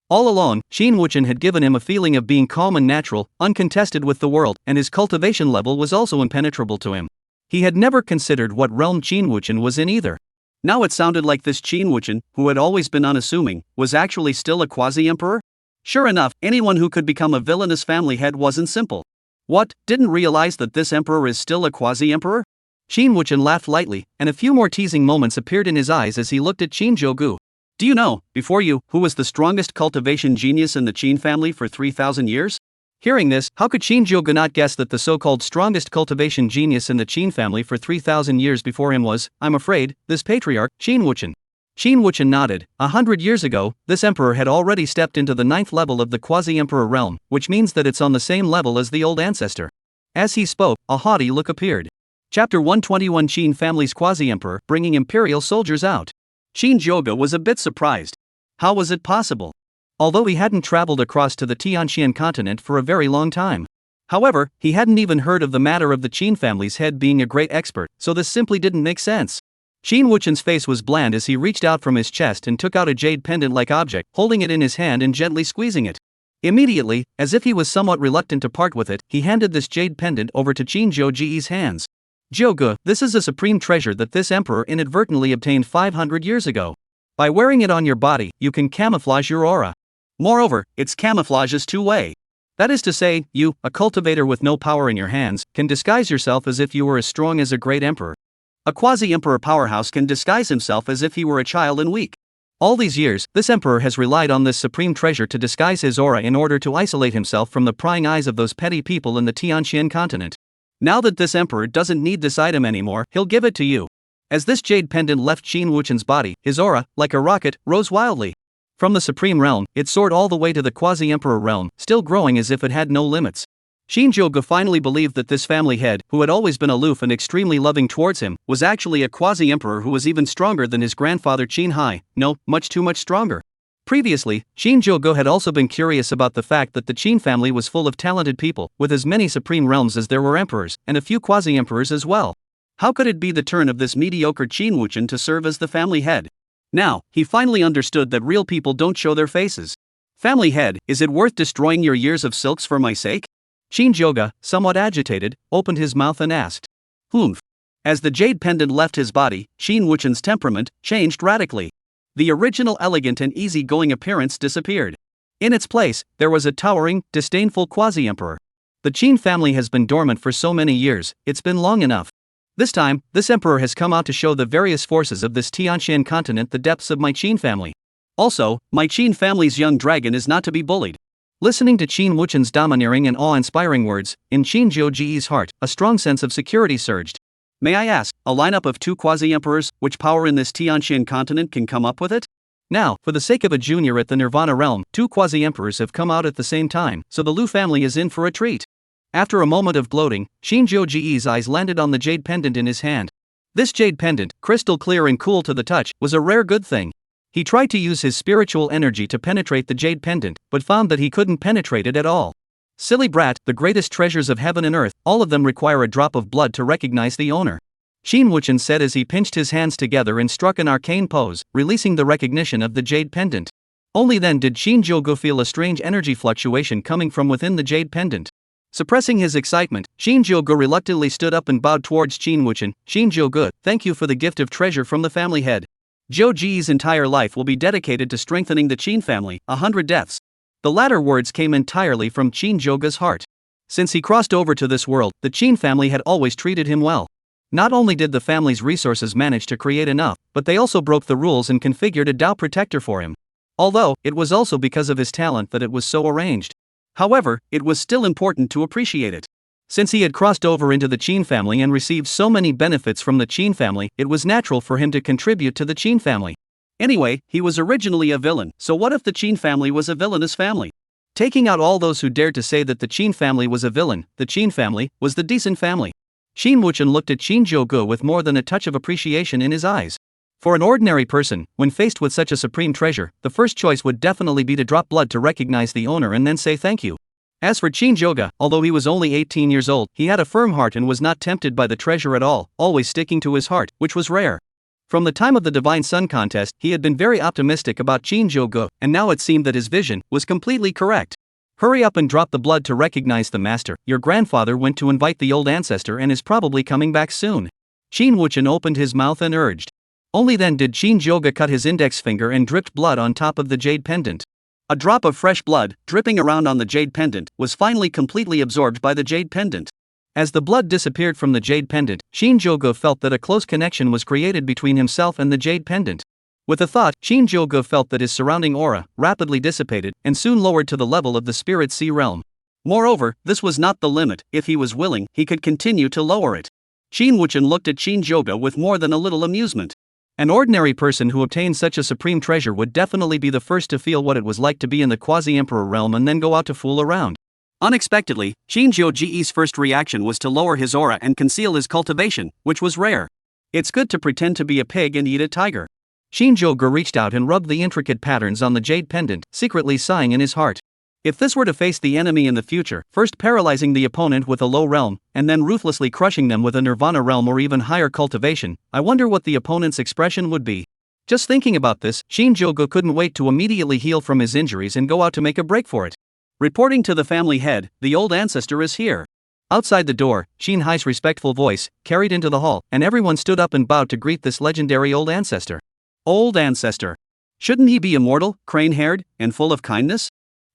All along, Qin Wuchen had given him a feeling of being calm and natural, uncontested with the world, and his cultivation level was also impenetrable to him. He had never considered what realm Qin Wuchen was in either. Now it sounded like this Qin Wuchen, who had always been unassuming, was actually still a quasi-emperor? Sure enough, anyone who could become a villainous family head wasn't simple. What, didn't realize that this emperor is still a quasi-emperor? Qin Wuchen laughed lightly, and a few more teasing moments appeared in his eyes as he looked at Shinjogo. Do you know, before you, who was the strongest cultivation genius in the Qin family for 3,000 years? Hearing this, how could Shinjogo not guess that the so-called strongest cultivation genius in the Qin family for 3,000 years before him was, I'm afraid, this patriarch, Qin Wuchen? Qin Wuchen nodded. 100 years ago, this emperor had already stepped into the 9th level of the Quasi-Emperor realm, which means that it's on the same level as the old ancestor. As he spoke, a haughty look appeared. Chapter 121 Qin family's Quasi-Emperor bringing imperial soldiers out. Shinjogo was a bit surprised. How was it possible? Although he hadn't traveled across to the Tianqian continent for a very long time. However, he hadn't even heard of the matter of the Qin family's head being a great expert, so this simply didn't make sense. Qin Wuchen's face was bland as he reached out from his chest and took out a jade pendant-like object, holding it in his hand and gently squeezing it. Immediately, as if he was somewhat reluctant to part with it, he handed this jade pendant over to Shinjogo's hands. Jogo, this is a supreme treasure that this emperor inadvertently obtained 500 years ago. By wearing it on your body, you can camouflage your aura. Moreover, its camouflage is two-way. That is to say, you, a cultivator with no power in your hands, can disguise yourself as if you were as strong as a great emperor. A quasi-emperor powerhouse can disguise himself as if he were a child and weak. All these years, this emperor has relied on this supreme treasure to disguise his aura in order to isolate himself from the prying eyes of those petty people in the Tianqian continent. Now that this emperor doesn't need this item anymore, he'll give it to you. As this jade pendant left Qin Wuchen's body, his aura, like a rocket, rose wildly. From the supreme realm, it soared all the way to the quasi-emperor realm, still growing as if it had no limits. Shinjogo finally believed that this family head, who had always been aloof and extremely loving towards him, was actually a quasi-emperor who was even stronger than his grandfather Qin Hai, no, much too much stronger. Previously, Shinjogo had also been curious about the fact that the Qin family was full of talented people, with as many supreme realms as there were emperors, and a few quasi-emperors as well. How could it be the turn of this mediocre Qin Wuchen to serve as the family head? Now, he finally understood that real people don't show their faces. Family head, is it worth destroying your years of silks for my sake? Shinjogo, somewhat agitated, opened his mouth and asked. Humph. As the jade pendant left his body, Qin Wuchen's temperament changed radically. The original elegant and easy-going appearance disappeared. In its place, there was a towering, disdainful quasi-emperor. The Qin family has been dormant for so many years, it's been long enough. This time, this emperor has come out to show the various forces of this Tianqian continent the depths of my Qin family. Also, my Qin family's young dragon is not to be bullied. Listening to Qin Wuchen's domineering and awe-inspiring words, in Shinjogo's heart, a strong sense of security surged. May I ask, a lineup of two quasi-emperors, which power in this Tianqian continent can come up with it? Now, for the sake of a junior at the Nirvana realm, two quasi-emperors have come out at the same time, so the Lu family is in for a treat. After a moment of gloating, Shinjogo's eyes landed on the jade pendant in his hand. This jade pendant, crystal clear and cool to the touch, was a rare good thing. He tried to use his spiritual energy to penetrate the jade pendant, but found that he couldn't penetrate it at all. Silly brat, the greatest treasures of heaven and earth, all of them require a drop of blood to recognize the owner. Qin Wuchen said as he pinched his hands together and struck an arcane pose, releasing the recognition of the jade pendant. Only then did Shinjogo feel a strange energy fluctuation coming from within the jade pendant. Suppressing his excitement, Shinjogo reluctantly stood up and bowed towards Qin Wuchen. Shinjogo, thank you for the gift of treasure from the family head. Zhou Ji's entire life will be dedicated to strengthening the Qin family, 100 deaths. The latter words came entirely from Shinjogo's heart. Since he crossed over to this world, the Qin family had always treated him well. Not only did the family's resources manage to create enough, but they also broke the rules and configured a Dao protector for him. Although, it was also because of his talent that it was so arranged. However, it was still important to appreciate it. Since he had crossed over into the Qing family and received so many benefits from the Qing family, it was natural for him to contribute to the Qing family. Anyway, he was originally a villain, so what if the Qing family was a villainous family? Taking out all those who dared to say that the Qing family was a villain, the Qing family was the decent family. Qin Wuchen looked at Shinjogo with more than a touch of appreciation in his eyes. For an ordinary person, when faced with such a supreme treasure, the first choice would definitely be to drop blood to recognize the owner and then say thank you. As for Shinjogo, although he was only 18 years old, he had a firm heart and was not tempted by the treasure at all, always sticking to his heart, which was rare. From the time of the Divine Sun contest, he had been very optimistic about Shinjogo, and now it seemed that his vision was completely correct. Hurry up and drop the blood to recognize the master. Your grandfather went to invite the old ancestor and is probably coming back soon. Qin Wuchen opened his mouth and urged. Only then did Shinjogo cut his index finger and dripped blood on top of the jade pendant. A drop of fresh blood, dripping around on the jade pendant, was finally completely absorbed by the jade pendant. As the blood disappeared from the jade pendant, Shinjogo felt that a close connection was created between himself and the jade pendant. With a thought, Shinjogo felt that his surrounding aura rapidly dissipated and soon lowered to the level of the spirit sea realm. Moreover, this was not the limit. If he was willing, he could continue to lower it. Qin Wuchen looked at Shinjogo with more than a little amusement. An ordinary person who obtained such a supreme treasure would definitely be the first to feel what it was like to be in the Quasi-Emperor realm and then go out to fool around. Unexpectedly, Shinjogo's first reaction was to lower his aura and conceal his cultivation, which was rare. It's good to pretend to be a pig and eat a tiger. Shinjogo reached out and rubbed the intricate patterns on the jade pendant, secretly sighing in his heart. If this were to face the enemy in the future, first paralyzing the opponent with a low realm, and then ruthlessly crushing them with a nirvana realm or even higher cultivation, I wonder what the opponent's expression would be. Just thinking about this, Shinjogo couldn't wait to immediately heal from his injuries and go out to make a break for it. Reporting to the family head, the old ancestor is here. Outside the door, Shin Hai's respectful voice carried into the hall, and everyone stood up and bowed to greet this legendary old ancestor. Old ancestor. Shouldn't he be immortal, crane-haired, and full of kindness?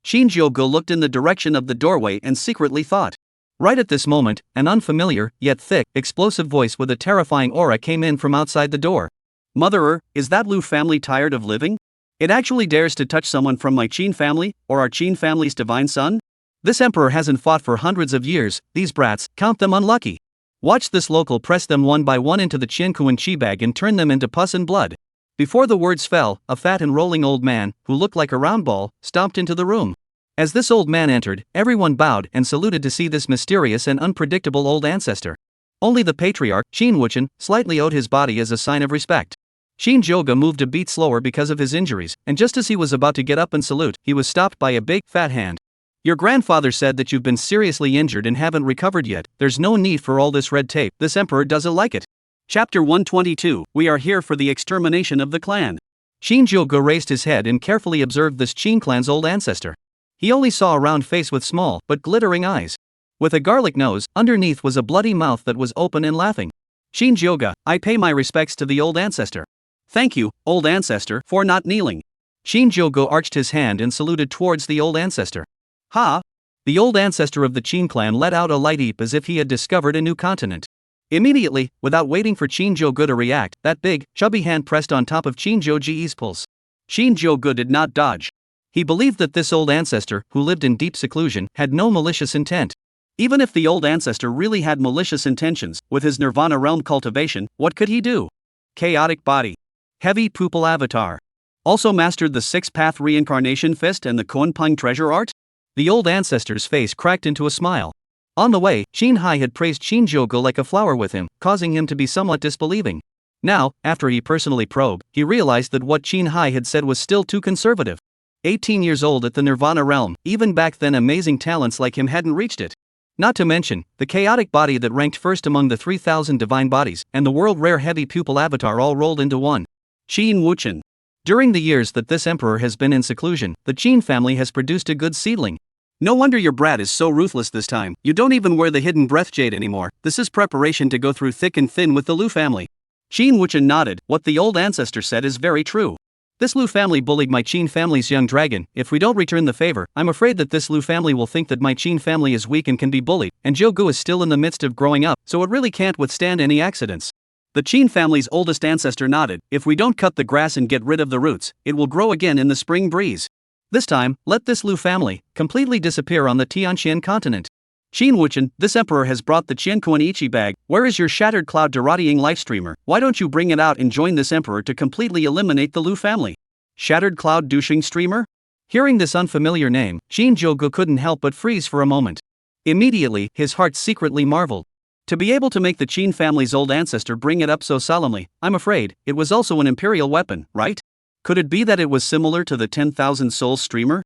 Shinjogo looked in the direction of the doorway and secretly thought. Right at this moment, an unfamiliar, yet thick, explosive voice with a terrifying aura came in from outside the door. Motherer, is that Lu family tired of living? It actually dares to touch someone from my Qin family, or our Qin family's divine son? This emperor hasn't fought for hundreds of years, these brats, count them unlucky. Watch this local press them one by one into the Qiankuan chi bag and turn them into pus and blood. Before the words fell, a fat and rolling old man, who looked like a round ball, stomped into the room. As this old man entered, everyone bowed and saluted to see this mysterious and unpredictable old ancestor. Only the patriarch, Qin Wuchen, slightly owed his body as a sign of respect. Shinjogo moved a beat slower because of his injuries, and just as he was about to get up and salute, he was stopped by a big, fat hand. Your grandfather said that you've been seriously injured and haven't recovered yet. There's no need for all this red tape. This emperor doesn't like it. Chapter 122, we are here for the extermination of the clan. Shinjogo raised his head and carefully observed this Qin clan's old ancestor. He only saw a round face with small, but glittering eyes. With a garlic nose, underneath was a bloody mouth that was open and laughing. Shinjogo, I pay my respects to the old ancestor. Thank you, old ancestor, for not kneeling. Shinjogo arched his hand and saluted towards the old ancestor. Ha! The old ancestor of the Qin clan let out a light eep as if he had discovered a new continent. Immediately, without waiting for Shinjogo to react, that big, chubby hand pressed on top of Shinjogo's pulse. Shinjogo did not dodge. He believed that this old ancestor, who lived in deep seclusion, had no malicious intent. Even if the old ancestor really had malicious intentions, with his nirvana realm cultivation, what could he do? Chaotic body. Heavy pupil avatar. Also mastered the six-path reincarnation fist and the Kuanping treasure art? The old ancestor's face cracked into a smile. On the way, Qin Hai had praised Shinjogo like a flower with him, causing him to be somewhat disbelieving. Now, after he personally probed, he realized that what Qin Hai had said was still too conservative. 18 years old at the Nirvana realm, even back then amazing talents like him hadn't reached it. Not to mention, the chaotic body that ranked first among the 3,000 divine bodies, and the world-rare heavy pupil avatar all rolled into one. Qin Wuchen. During the years that this emperor has been in seclusion, the Qin family has produced a good seedling. No wonder your brat is so ruthless this time. You don't even wear the hidden breath jade anymore. This is preparation to go through thick and thin with the Lu family. Qin Wuchen nodded. What the old ancestor said is very true. This Lu family bullied my Qing family's young dragon. If we don't return the favor, I'm afraid that this Lu family will think that my Qing family is weak and can be bullied, and Jiogu is still in the midst of growing up, so it really can't withstand any accidents. The Qin family's oldest ancestor nodded. If we don't cut the grass and get rid of the roots, it will grow again in the spring breeze. This time, let this Lu family completely disappear on the Tianqian continent. Qin Wuchen, this emperor has brought the Qiankuan Ichi bag. Where is your shattered cloud Diratying life streamer? Why don't you bring it out and join this emperor to completely eliminate the Lu family? Shattered cloud douching streamer? Hearing this unfamiliar name, Shinjogo couldn't help but freeze for a moment. Immediately, his heart secretly marveled. To be able to make the Qin family's old ancestor bring it up so solemnly, I'm afraid, it was also an imperial weapon, right? Could it be that it was similar to the 10,000 souls streamer?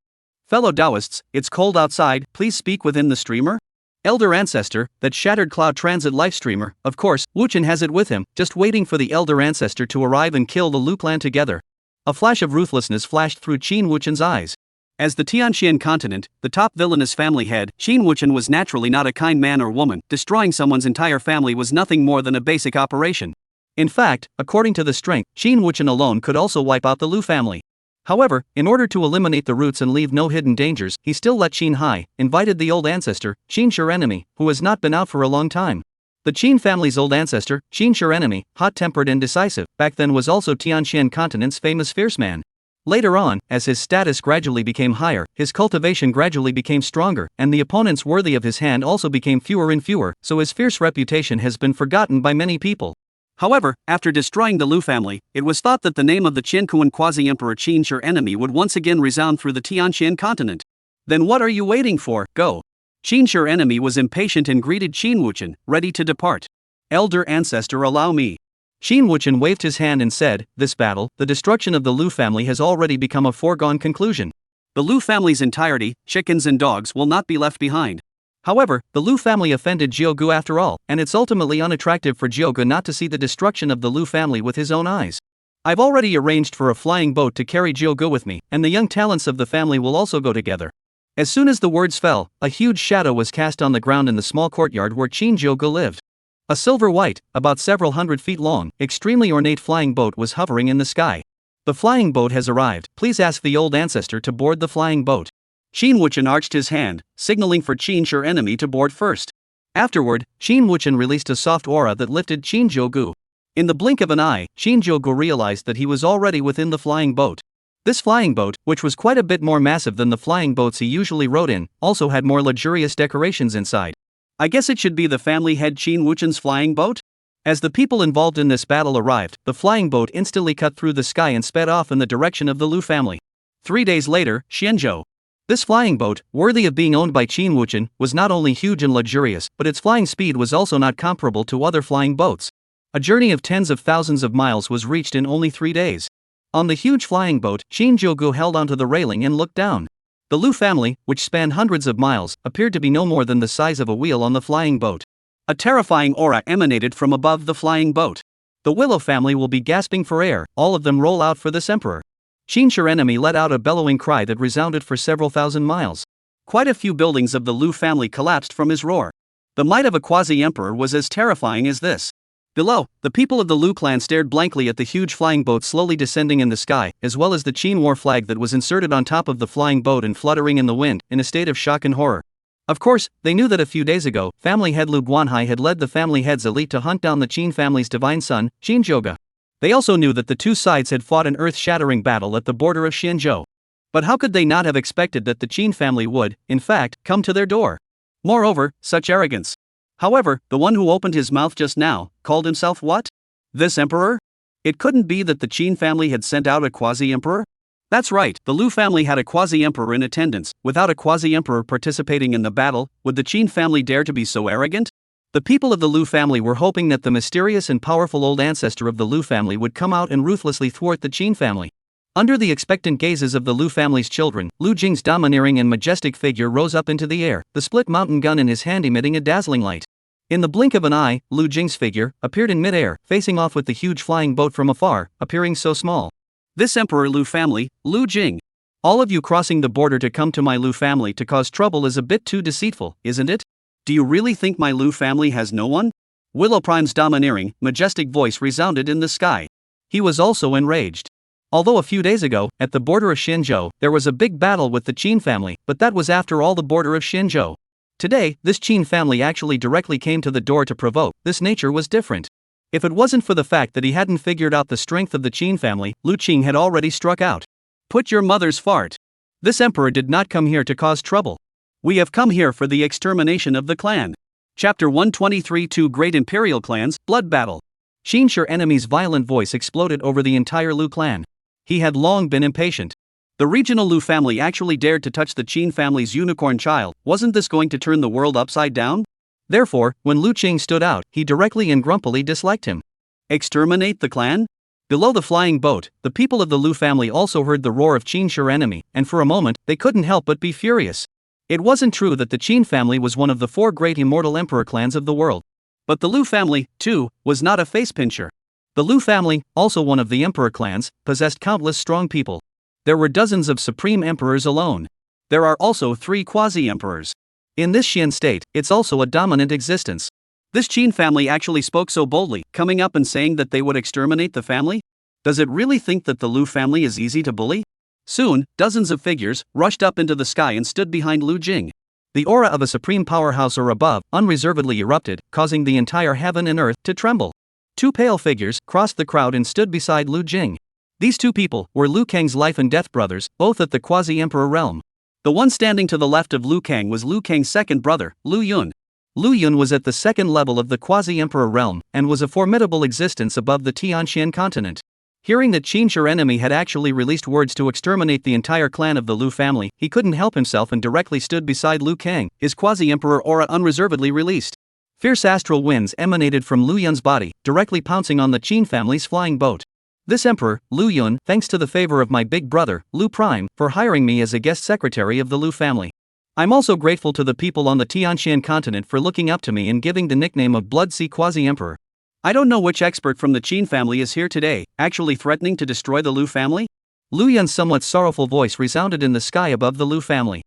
Fellow Taoists, it's cold outside, please speak within the streamer? Elder ancestor, that shattered cloud transit life streamer, of course, Wuchen has it with him, just waiting for the elder ancestor to arrive and kill the Lu clan together. A flash of ruthlessness flashed through Qin Wuchen's eyes. As the Tianqian continent, the top villainous family head, Qin Wuchen was naturally not a kind man or woman. Destroying someone's entire family was nothing more than a basic operation. In fact, according to the strength, Qin Wuchen alone could also wipe out the Lu family. However, in order to eliminate the roots and leave no hidden dangers, he still let Qin Hai, invited the old ancestor, Qin Shi enemy, who has not been out for a long time. The Qin family's old ancestor, Qin Shi enemy, hot-tempered and decisive, back then was also Tianqian continent's famous fierce man. Later on, as his status gradually became higher, his cultivation gradually became stronger, and the opponents worthy of his hand also became fewer and fewer, so his fierce reputation has been forgotten by many people. However, after destroying the Lu family, it was thought that the name of the Qiankuan Quasi-Emperor Qin Shi enemy would once again resound through the Tianqian continent. Then what are you waiting for? Go! Qin Shi enemy was impatient and greeted Qin Wuchen, ready to depart. Elder ancestor, allow me. Qin Wuchen waved his hand and said, this battle, the destruction of the Lu family has already become a foregone conclusion. The Lu family's entirety, chickens and dogs, will not be left behind. However, the Lu family offended Jiogu after all, and it's ultimately unattractive for Jiogu not to see the destruction of the Lu family with his own eyes. I've already arranged for a flying boat to carry Jiogu with me, and the young talents of the family will also go together. As soon as the words fell, a huge shadow was cast on the ground in the small courtyard where Qin Jiogu lived. A silver-white, about several hundred feet long, extremely ornate flying boat was hovering in the sky. The flying boat has arrived, please ask the old ancestor to board the flying boat. Qin Wuchen arched his hand, signaling for Qin Shi enemy to board first. Afterward, Qin Wuchen released a soft aura that lifted Qin Jiogu. In the blink of an eye, Qin Jiogu realized that he was already within the flying boat. This flying boat, which was quite a bit more massive than the flying boats he usually rode in, also had more luxurious decorations inside. I guess it should be the family head Qin Wuchen's flying boat? As the people involved in this battle arrived, the flying boat instantly cut through the sky and sped off in the direction of the Lu family. 3 days later, Shenzhou. This flying boat, worthy of being owned by Qin Wuchen, was not only huge and luxurious, but its flying speed was also not comparable to other flying boats. A journey of tens of thousands of miles was reached in only 3 days. On the huge flying boat, Qin Jiogu held onto the railing and looked down. The Lu family, which spanned hundreds of miles, appeared to be no more than the size of a wheel on the flying boat. A terrifying aura emanated from above the flying boat. The Willow family will be gasping for air, all of them roll out for this emperor. Qin Shi enemy let out a bellowing cry that resounded for several thousand miles. Quite a few buildings of the Lu family collapsed from his roar. The might of a Quasi-Emperor was as terrifying as this. Below, the people of the Lu clan stared blankly at the huge flying boat slowly descending in the sky, as well as the Qin war flag that was inserted on top of the flying boat and fluttering in the wind, in a state of shock and horror. Of course, they knew that a few days ago, family head Lu Guanhai had led the family head's elite to hunt down the Qin family's divine son, Shinjogo. They also knew that the two sides had fought an earth-shattering battle at the border of Shenzhou. But how could they not have expected that the Qin family would, in fact, come to their door? Moreover, such arrogance. However, the one who opened his mouth just now, called himself what? This emperor? It couldn't be that the Qin family had sent out a Quasi-Emperor? That's right, the Lu family had a Quasi-Emperor in attendance. Without a Quasi-Emperor participating in the battle, would the Qin family dare to be so arrogant? The people of the Lu family were hoping that the mysterious and powerful old ancestor of the Lu family would come out and ruthlessly thwart the Qin family. Under the expectant gazes of the Lu family's children, Lu Jing's domineering and majestic figure rose up into the air, the split mountain gun in his hand emitting a dazzling light. In the blink of an eye, Lu Jing's figure appeared in mid-air, facing off with the huge flying boat from afar, appearing so small. This Emperor Lu family, Lu Jing. All of you crossing the border to come to my Lu family to cause trouble is a bit too deceitful, isn't it? Do you really think my Lu family has no one? Willow Prime's domineering, majestic voice resounded in the sky. He was also enraged. Although a few days ago, at the border of Shinjogo, there was a big battle with the Qing family, but that was after all the border of Shinjogo. Today, this Qing family actually directly came to the door to provoke. This nature was different. If it wasn't for the fact that he hadn't figured out the strength of the Qing family, Lu Qing had already struck out. Put your mother's fart. This emperor did not come here to cause trouble. We have come here for the extermination of the clan. Chapter 123 Two Great Imperial Clans, Blood Battle. Xinsher enemy's violent voice exploded over the entire Lu clan. He had long been impatient. The regional Lu family actually dared to touch the Qing family's unicorn child. Wasn't this going to turn the world upside down? Therefore, when Lu Qing stood out, he directly and grumpily disliked him. Exterminate the clan? Below the flying boat, the people of the Lu family also heard the roar of Xinsher enemy, and for a moment, they couldn't help but be furious. It wasn't true that the Qing family was one of the four great immortal emperor clans of the world. But the Lu family, too, was not a face-pincher. The Lu family, also one of the emperor clans, possessed countless strong people. There were dozens of supreme emperors alone. There are also 3 quasi-emperors. In this Xian state, it's also a dominant existence. This Qin family actually spoke so boldly, coming up and saying that they would exterminate the family? Does it really think that the Lu family is easy to bully? Soon, dozens of figures rushed up into the sky and stood behind Lu Jing. The aura of a supreme powerhouse or above unreservedly erupted, causing the entire heaven and earth to tremble. 2 pale figures crossed the crowd and stood beside Lu Jing. These 2 people were Lu Kang's life and death brothers, both at the Quasi-Emperor realm. The one standing to the left of Lu Kang was Lu Kang's second brother, Lu Yun. Lu Yun was at the second level of the Quasi-Emperor realm, and was a formidable existence above the Tianxian continent. Hearing that Xinsher enemy had actually released words to exterminate the entire clan of the Lu family, he couldn't help himself and directly stood beside Lu Kang, his Quasi-Emperor aura unreservedly released. Fierce astral winds emanated from Lu Yun's body, directly pouncing on the Qin family's flying boat. This emperor, Lu Yun, thanks to the favor of my big brother, Lu Prime, for hiring me as a guest secretary of the Lu family. I'm also grateful to the people on the Tianxian continent for looking up to me and giving the nickname of Blood Sea Quasi-Emperor. I don't know which expert from the Qin family is here today, actually threatening to destroy the Lu family? Lu Yun's somewhat sorrowful voice resounded in the sky above the Lu family.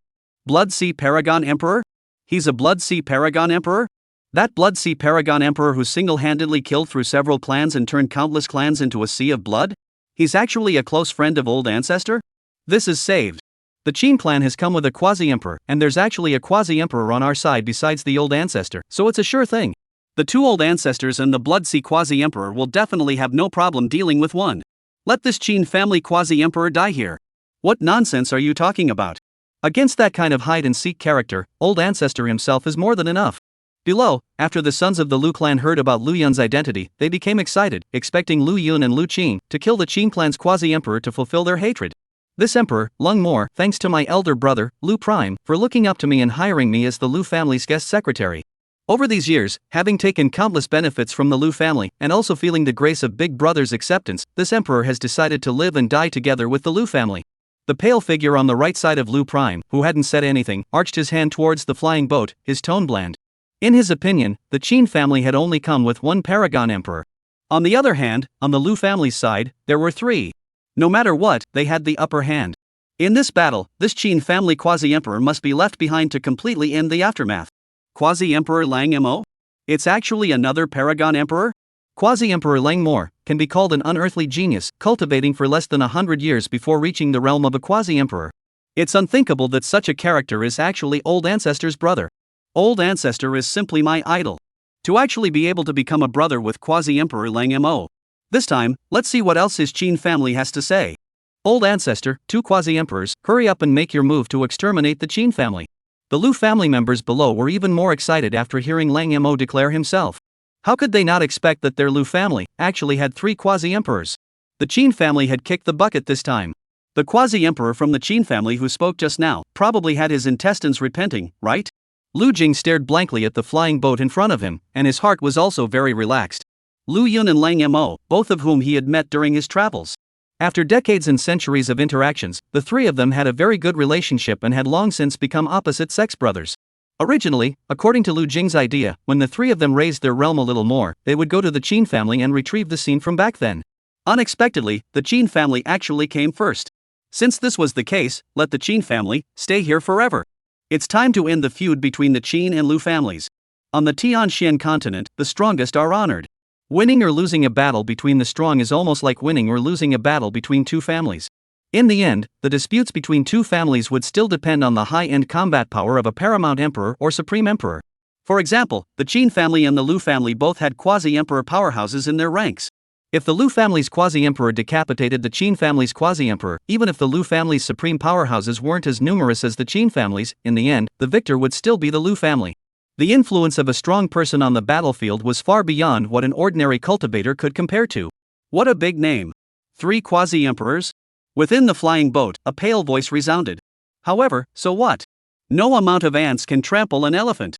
Blood Sea Paragon Emperor? He's a Blood Sea Paragon Emperor? That Blood Sea Paragon Emperor who single-handedly killed through several clans and turned countless clans into a sea of blood? He's actually a close friend of Old Ancestor? This is saved. The Qin clan has come with a Quasi-Emperor, and there's actually a Quasi-Emperor on our side besides the Old Ancestor, so it's a sure thing. The 2 Old Ancestors and the Blood Sea Quasi-Emperor will definitely have no problem dealing with one. Let this Qin family Quasi-Emperor die here. What nonsense are you talking about? Against that kind of hide-and-seek character, Old Ancestor himself is more than enough. Below, after the sons of the Lu clan heard about Lu Yun's identity, they became excited, expecting Lu Yun and Lu Qing to kill the Qin clan's Quasi-Emperor to fulfill their hatred. This emperor, Lung More, thanks to my elder brother, Lu Prime, for looking up to me and hiring me as the Lu family's guest secretary. Over these years, having taken countless benefits from the Lu family, and also feeling the grace of Big Brother's acceptance, this emperor has decided to live and die together with the Lu family. The pale figure on the right side of Lu Prime, who hadn't said anything, arched his hand towards the flying boat, his tone bland. In his opinion, the Qin family had only come with 1 paragon emperor. On the other hand, on the Lu family's side, there were 3. No matter what, they had the upper hand. In this battle, this Qin family Quasi-Emperor must be left behind to completely end the aftermath. Quasi-Emperor Lang Mo? It's actually another paragon emperor? Quasi-Emperor Lang Mo can be called an unearthly genius, cultivating for less than 100 years before reaching the realm of a Quasi-Emperor. It's unthinkable that such a character is actually Old Ancestor's brother. Old Ancestor is simply my idol. To actually be able to become a brother with Quasi-Emperor Lang Mo. This time, let's see what else his Qin family has to say. Old Ancestor, 2 Quasi-Emperors, hurry up and make your move to exterminate the Qin family. The Lu family members below were even more excited after hearing Lang Mo declare himself. How could they not expect that their Lu family actually had 3 Quasi-Emperors? The Qin family had kicked the bucket this time. The Quasi-Emperor from the Qin family who spoke just now probably had his intestines repenting, right? Lu Jing stared blankly at the flying boat in front of him, and his heart was also very relaxed. Lu Yun and Lang Mo, both of whom he had met during his travels. After decades and centuries of interactions, the 3 of them had a very good relationship and had long since become opposite-sex brothers. Originally, according to Lu Jing's idea, when the 3 of them raised their realm a little more, they would go to the Qin family and retrieve the scene from back then. Unexpectedly, the Qin family actually came first. Since this was the case, let the Qin family stay here forever. It's time to end the feud between the Qin and Lu families. On the Tianxian continent, the strongest are honored. Winning or losing a battle between the strong is almost like winning or losing a battle between two families. In the end, the disputes between two families would still depend on the high-end combat power of a paramount emperor or supreme emperor. For example, the Qing family and the Lu family both had Quasi-Emperor powerhouses in their ranks. If the Lu family's Quasi-Emperor decapitated the Qing family's Quasi-Emperor, even if the Lu family's supreme powerhouses weren't as numerous as the Qing family's, in the end, the victor would still be the Lu family. The influence of a strong person on the battlefield was far beyond what an ordinary cultivator could compare to. What a big name! 3 Quasi-Emperors? Within the flying boat, a pale voice resounded. However, so what? No amount of ants can trample an elephant.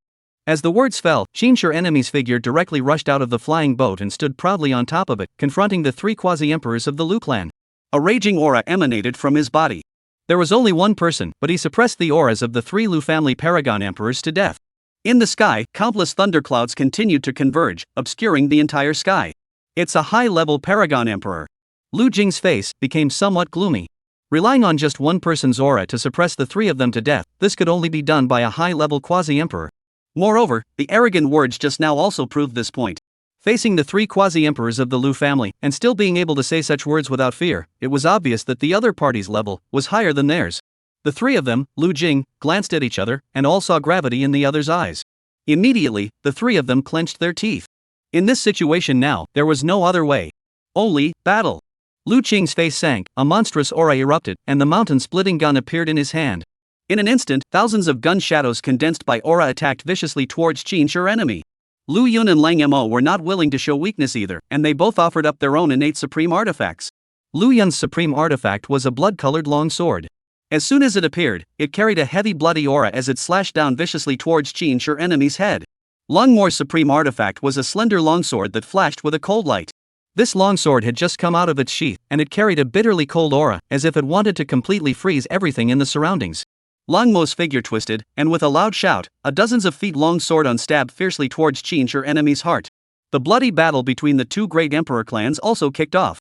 As the words fell, Qing's enemy's figure directly rushed out of the flying boat and stood proudly on top of it, confronting the 3 Quasi-Emperors of the Lu clan. A raging aura emanated from his body. There was only one person, but he suppressed the auras of the 3 Lu family paragon emperors to death. In the sky, countless thunderclouds continued to converge, obscuring the entire sky. It's a high-level paragon emperor. Lu Jing's face became somewhat gloomy. Relying on just one person's aura to suppress the 3 of them to death, this could only be done by a high-level Quasi-Emperor. Moreover, the arrogant words just now also proved this point. Facing the 3 Quasi-Emperors of the Lu family, and still being able to say such words without fear, it was obvious that the other party's level was higher than theirs. The 3 of them, Lu Jing, glanced at each other, and all saw gravity in the other's eyes. Immediately, the 3 of them clenched their teeth. In this situation now, there was no other way. Only battle. Lu Qing's face sank, a monstrous aura erupted, and the mountain-splitting gun appeared in his hand. In an instant, thousands of gun shadows condensed by aura attacked viciously towards Qing's enemy. Lu Yun and Lang Mo were not willing to show weakness either, and they both offered up their own innate supreme artifacts. Lu Yun's supreme artifact was a blood-colored long sword. As soon as it appeared, it carried a heavy bloody aura as it slashed down viciously towards Qing's enemy's head. Lang Mo's supreme artifact was a slender longsword that flashed with a cold light. This longsword had just come out of its sheath, and it carried a bitterly cold aura, as if it wanted to completely freeze everything in the surroundings. Lang Mo's figure twisted, and with a loud shout, a dozens of feet long sword stabbed fiercely towards Qing's enemy's heart. The bloody battle between the 2 great emperor clans also kicked off.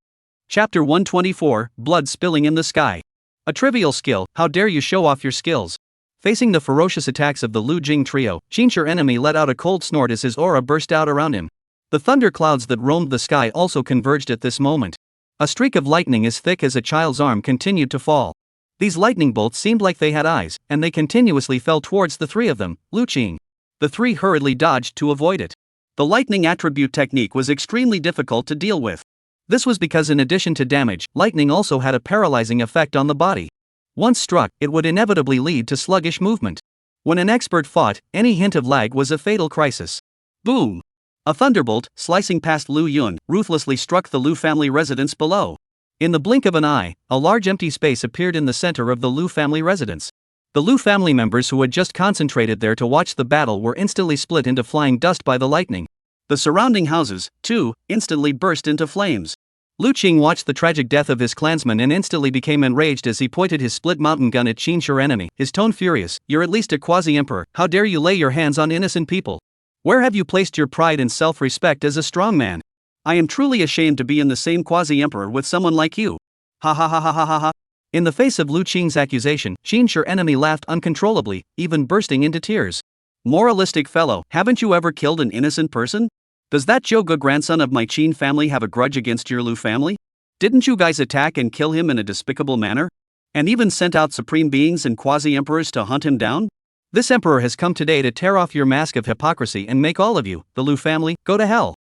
Chapter 124, Blood Spilling in the Sky. A trivial skill, how dare you show off your skills? Facing the ferocious attacks of the Lu Jing trio, Qing's enemy let out a cold snort as his aura burst out around him. The thunder clouds that roamed the sky also converged at this moment. A streak of lightning as thick as a child's arm continued to fall. These lightning bolts seemed like they had eyes, and they continuously fell towards the 3 of them, Lu Qing. The 3 hurriedly dodged to avoid it. The lightning attribute technique was extremely difficult to deal with. This was because in addition to damage, lightning also had a paralyzing effect on the body. Once struck, it would inevitably lead to sluggish movement. When an expert fought, any hint of lag was a fatal crisis. Boom! A thunderbolt, slicing past Lu Yun, ruthlessly struck the Lu family residence below. In the blink of an eye, a large empty space appeared in the center of the Lu family residence. The Lu family members who had just concentrated there to watch the battle were instantly split into flying dust by the lightning. The surrounding houses, too, instantly burst into flames. Lu Qing watched the tragic death of his clansman and instantly became enraged as he pointed his split mountain gun at Qing's enemy, his tone furious. "You're at least a Quasi-Emperor, how dare you lay your hands on innocent people? Where have you placed your pride and self-respect as a strong man? I am truly ashamed to be in the same Quasi-Emperor with someone like you. Ha ha ha ha ha ha ha." In the face of Lu Qing's accusation, Qing's enemy laughed uncontrollably, even bursting into tears. "Moralistic fellow, haven't you ever killed an innocent person? Does that Zhouge grandson of my Qing family have a grudge against your Lu family? Didn't you guys attack and kill him in a despicable manner? And even sent out supreme beings and Quasi-Emperors to hunt him down? This emperor has come today to tear off your mask of hypocrisy and make all of you, the Lu family, go to hell."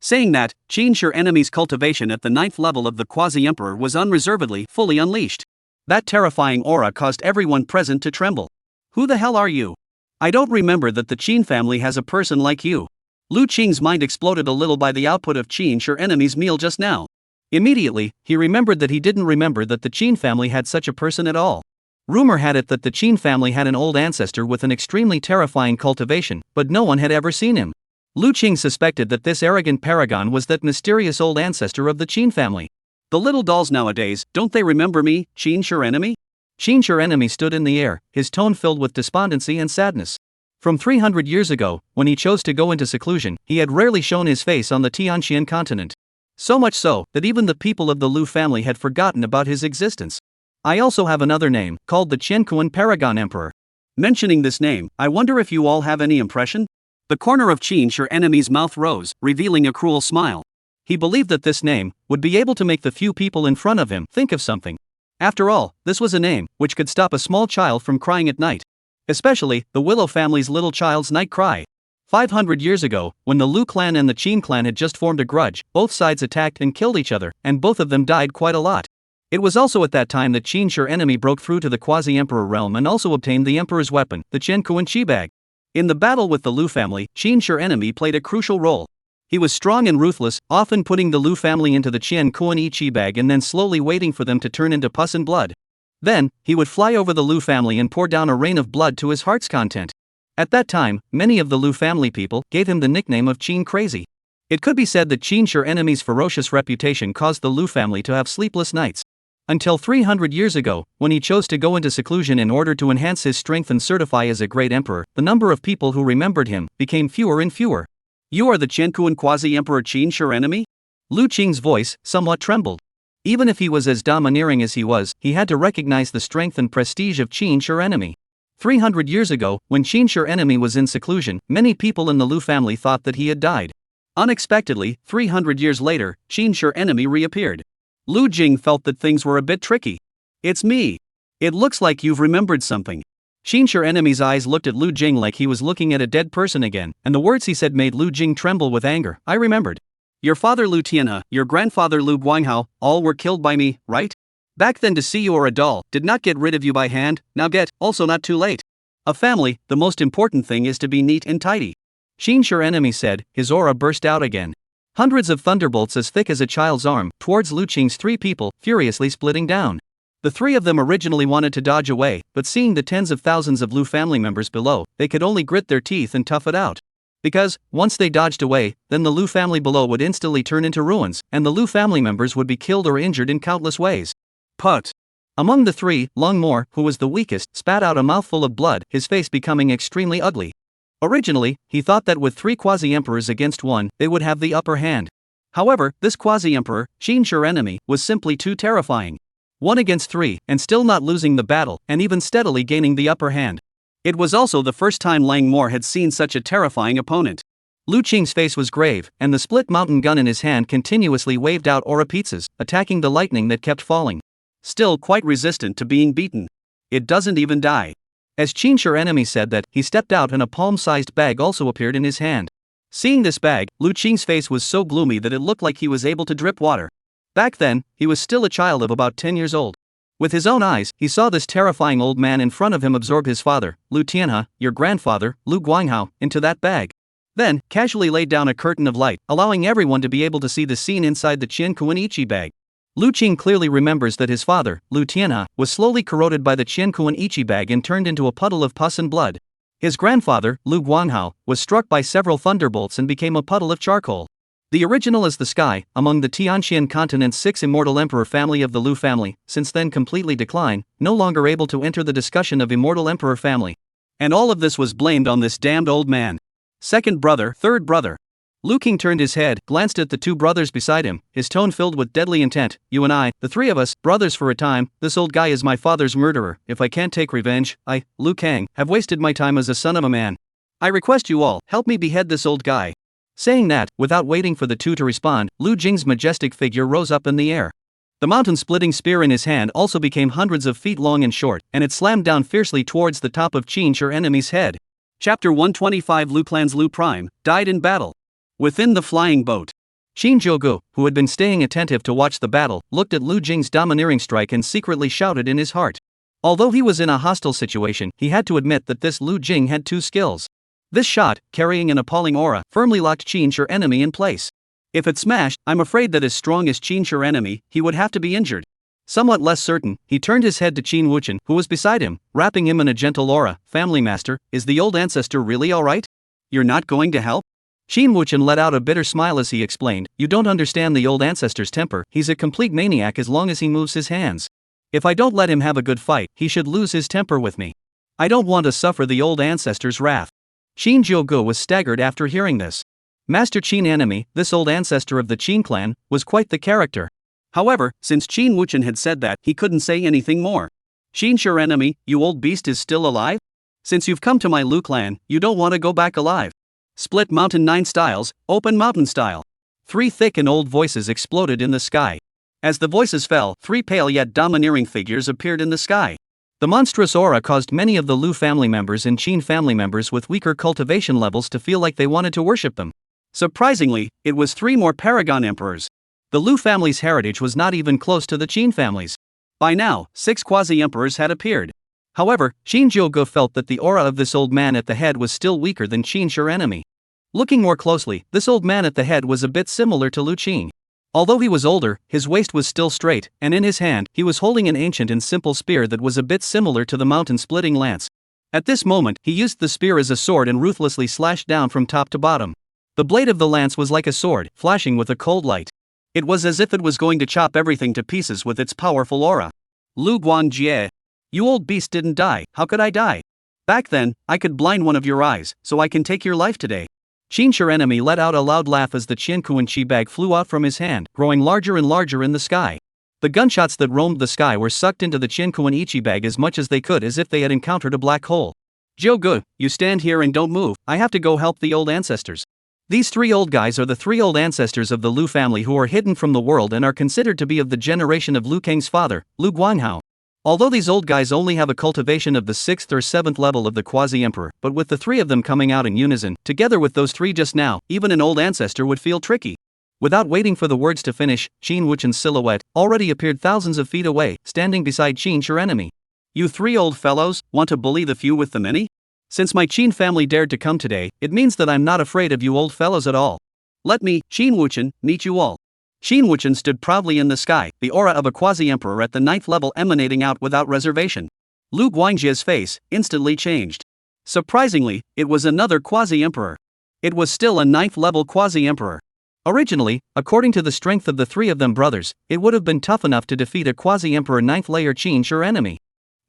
Saying that, Qing's enemy's cultivation at the 9th level of the Quasi-Emperor was unreservedly, fully unleashed. That terrifying aura caused everyone present to tremble. "Who the hell are you? I don't remember that the Qing family has a person like you." Lu Qing's mind exploded a little by the output of Qing's enemy's meal just now. Immediately, he remembered that he didn't remember that the Qing family had such a person at all. Rumor had it that the Qing family had an old ancestor with an extremely terrifying cultivation, but no one had ever seen him. Lu Qing suspected that this arrogant paragon was that mysterious old ancestor of the Qing family. "The little dolls nowadays, don't they remember me, Qing's enemy?" Qing's enemy stood in the air, his tone filled with despondency and sadness. From 300 years ago, when he chose to go into seclusion, he had rarely shown his face on the Tianqian continent. So much so, that even the people of the Lu family had forgotten about his existence. "I also have another name, called the Qianquan Paragon Emperor. Mentioning this name, I wonder if you all have any impression?" The corner of Qing's enemy's mouth rose, revealing a cruel smile. He believed that this name would be able to make the few people in front of him think of something. After all, this was a name which could stop a small child from crying at night. Especially, the Willow family's little child's night cry. 500 years ago, when the Lu clan and the Qing clan had just formed a grudge, both sides attacked and killed each other, and both of them died quite a lot. It was also at that time that Qing's enemy broke through to the Quasi-Emperor realm and also obtained the emperor's weapon, the Qiankuan Qibag. In the battle with the Lu family, Qing's enemy played a crucial role. He was strong and ruthless, often putting the Lu family into the Qiankuan Qibag and then slowly waiting for them to turn into pus and blood. Then, he would fly over the Lu family and pour down a rain of blood to his heart's content. At that time, many of the Lu family people gave him the nickname of Qing Crazy. It could be said that Qing's enemy's ferocious reputation caused the Lu family to have sleepless nights. Until 300 years ago, when he chose to go into seclusion in order to enhance his strength and certify as a great emperor, the number of people who remembered him became fewer and fewer. "You are the Qiankuan Quasi-Emperor Qing's enemy?" Lu Qing's voice somewhat trembled. Even if he was as domineering as he had to recognize the strength and prestige of Qing's enemy. 300 years ago, when Qing's enemy was in seclusion, many people in the Lu family thought that he had died. Unexpectedly, 300 years later, Qing's enemy reappeared. Lu Jing felt that things were a bit tricky. "It's me. It looks like you've remembered something." Qing's enemy's eyes looked at Lu Jing like he was looking at a dead person again, and the words he said made Lu Jing tremble with anger. "I remembered. Your father Lu Tianhe, your grandfather Lu Guanghao, all were killed by me, right? Back then to see you or a doll, did not get rid of you by hand, now get, also not too late. A family, the most important thing is to be neat and tidy." Qing's enemy said, his aura burst out again. Hundreds of thunderbolts as thick as a child's arm towards Lu Qing's three people, furiously splitting down. The three of them originally wanted to dodge away, but seeing the tens of thousands of Lu family members below, they could only grit their teeth and tough it out. Because, once they dodged away, then the Lu family below would instantly turn into ruins, and the Lu family members would be killed or injured in countless ways. Put. Among the three, Lung Mor, who was the weakest, spat out a mouthful of blood, his face becoming extremely ugly. Originally, he thought that with three quasi-emperors against one, they would have the upper hand. However, this quasi-emperor, Qing's enemy, was simply too terrifying. 1 against 3, and still not losing the battle, and even steadily gaining the upper hand. It was also the first time Lang Mor had seen such a terrifying opponent. Lu Qing's face was grave, and the split mountain gun in his hand continuously waved out aura pizzas, attacking the lightning that kept falling. Still quite resistant to being beaten. It doesn't even die. As Qing's enemy said that, he stepped out and a palm-sized bag also appeared in his hand. Seeing this bag, Lu Qing's face was so gloomy that it looked like he was able to drip water. Back then, he was still a child of about 10 years old. With his own eyes, he saw this terrifying old man in front of him absorb his father, Lu Tianhe, your grandfather, Lu Guanghao, into that bag. Then, casually laid down a curtain of light, allowing everyone to be able to see the scene inside the Qiankuan Ichi bag. Lu Qing clearly remembers that his father, Lu Tianhe, was slowly corroded by the Qiankuan Ichi bag and turned into a puddle of pus and blood. His grandfather, Lu Guanghao, was struck by several thunderbolts and became a puddle of charcoal. The original is the sky, among the Tianxian continent's 6 immortal emperor family of the Lu family, since then completely declined, no longer able to enter the discussion of immortal emperor family. And all of this was blamed on this damned old man. Second brother, third brother. Lu Qing turned his head, glanced at the two brothers beside him, his tone filled with deadly intent. "You and I, the three of us, brothers for a time, this old guy is my father's murderer. If I can't take revenge, I, Lu Kang, have wasted my time as a son of a man. I request you all, help me behead this old guy." Saying that, without waiting for the two to respond, Lu Jing's majestic figure rose up in the air. The mountain-splitting spear in his hand also became hundreds of feet long and short, and it slammed down fiercely towards the top of Qing's enemy's head. Chapter 125 Lu Clan's Lu Prime, died in battle. Within the flying boat. Shinjogo, who had been staying attentive to watch the battle, looked at Lu Jing's domineering strike and secretly shouted in his heart. Although he was in a hostile situation, he had to admit that this Lu Jing had two skills. This shot, carrying an appalling aura, firmly locked Qing's enemy in place. If it smashed, I'm afraid that as strong as Qing's enemy, he would have to be injured. Somewhat less certain, he turned his head to Qin Wuchen, who was beside him, wrapping him in a gentle aura. "Family master, is the old ancestor really alright? You're not going to help?" Qin Wuchen let out a bitter smile as he explained, "You don't understand the old ancestor's temper. He's a complete maniac as long as he moves his hands. If I don't let him have a good fight, he should lose his temper with me. I don't want to suffer the old ancestor's wrath." Shinjogo was staggered after hearing this. Master Qin enemy, this old ancestor of the Qin clan, was quite the character. However, since Qin Wuchen had said that, he couldn't say anything more. "Qin's enemy, you old beast is still alive? Since you've come to my Lu clan, you don't want to go back alive. Split mountain 9 styles, open mountain style. Three thick and old voices exploded in the sky. As the voices fell, three pale yet domineering figures appeared in the sky. The monstrous aura caused many of the Lu family members and Qing family members with weaker cultivation levels to feel like they wanted to worship them. Surprisingly, it was three more paragon emperors. The Lu family's heritage was not even close to the Qing family's. By now, 6 quasi-emperors had appeared. However, Shinjogo felt that the aura of this old man at the head was still weaker than Qing's enemy. Looking more closely, this old man at the head was a bit similar to Lu Qing. Although he was older, his waist was still straight, and in his hand, he was holding an ancient and simple spear that was a bit similar to the mountain-splitting lance. At this moment, he used the spear as a sword and ruthlessly slashed down from top to bottom. The blade of the lance was like a sword, flashing with a cold light. It was as if it was going to chop everything to pieces with its powerful aura. Lu Guangjie. You old beast didn't die, how could I die? Back then, I could blind one of your eyes, so I can take your life today. Qing's enemy let out a loud laugh as the Qianquan chi bag flew out from his hand, growing larger and larger in the sky. The gunshots that roamed the sky were sucked into the Qianquan ichi bag as much as they could, as if they had encountered a black hole. Zhou, you stand here and don't move, I have to go help the old ancestors. These three old guys are the three old ancestors of the Lu family who are hidden from the world and are considered to be of the generation of Lu Kang's father, Lu Guanghao. Although these old guys only have a cultivation of the 6th or 7th level of the Quasi-Emperor, but with the three of them coming out in unison, together with those three just now, even an old ancestor would feel tricky. Without waiting for the words to finish, Qin Wuchen's silhouette already appeared thousands of feet away, standing beside Qin's enemy. You three old fellows, want to bully the few with the many? Since my Qin family dared to come today, it means that I'm not afraid of you old fellows at all. Let me, Qin Wuchen, meet you all. Qin Wuchen stood proudly in the sky, the aura of a quasi-emperor at the 9th level emanating out without reservation. Lu Guangjie's face instantly changed. Surprisingly, it was another quasi-emperor. It was still a 9th level quasi-emperor. Originally, according to the strength of the three of them brothers, it would have been tough enough to defeat a quasi-emperor 9th layer Qin's enemy.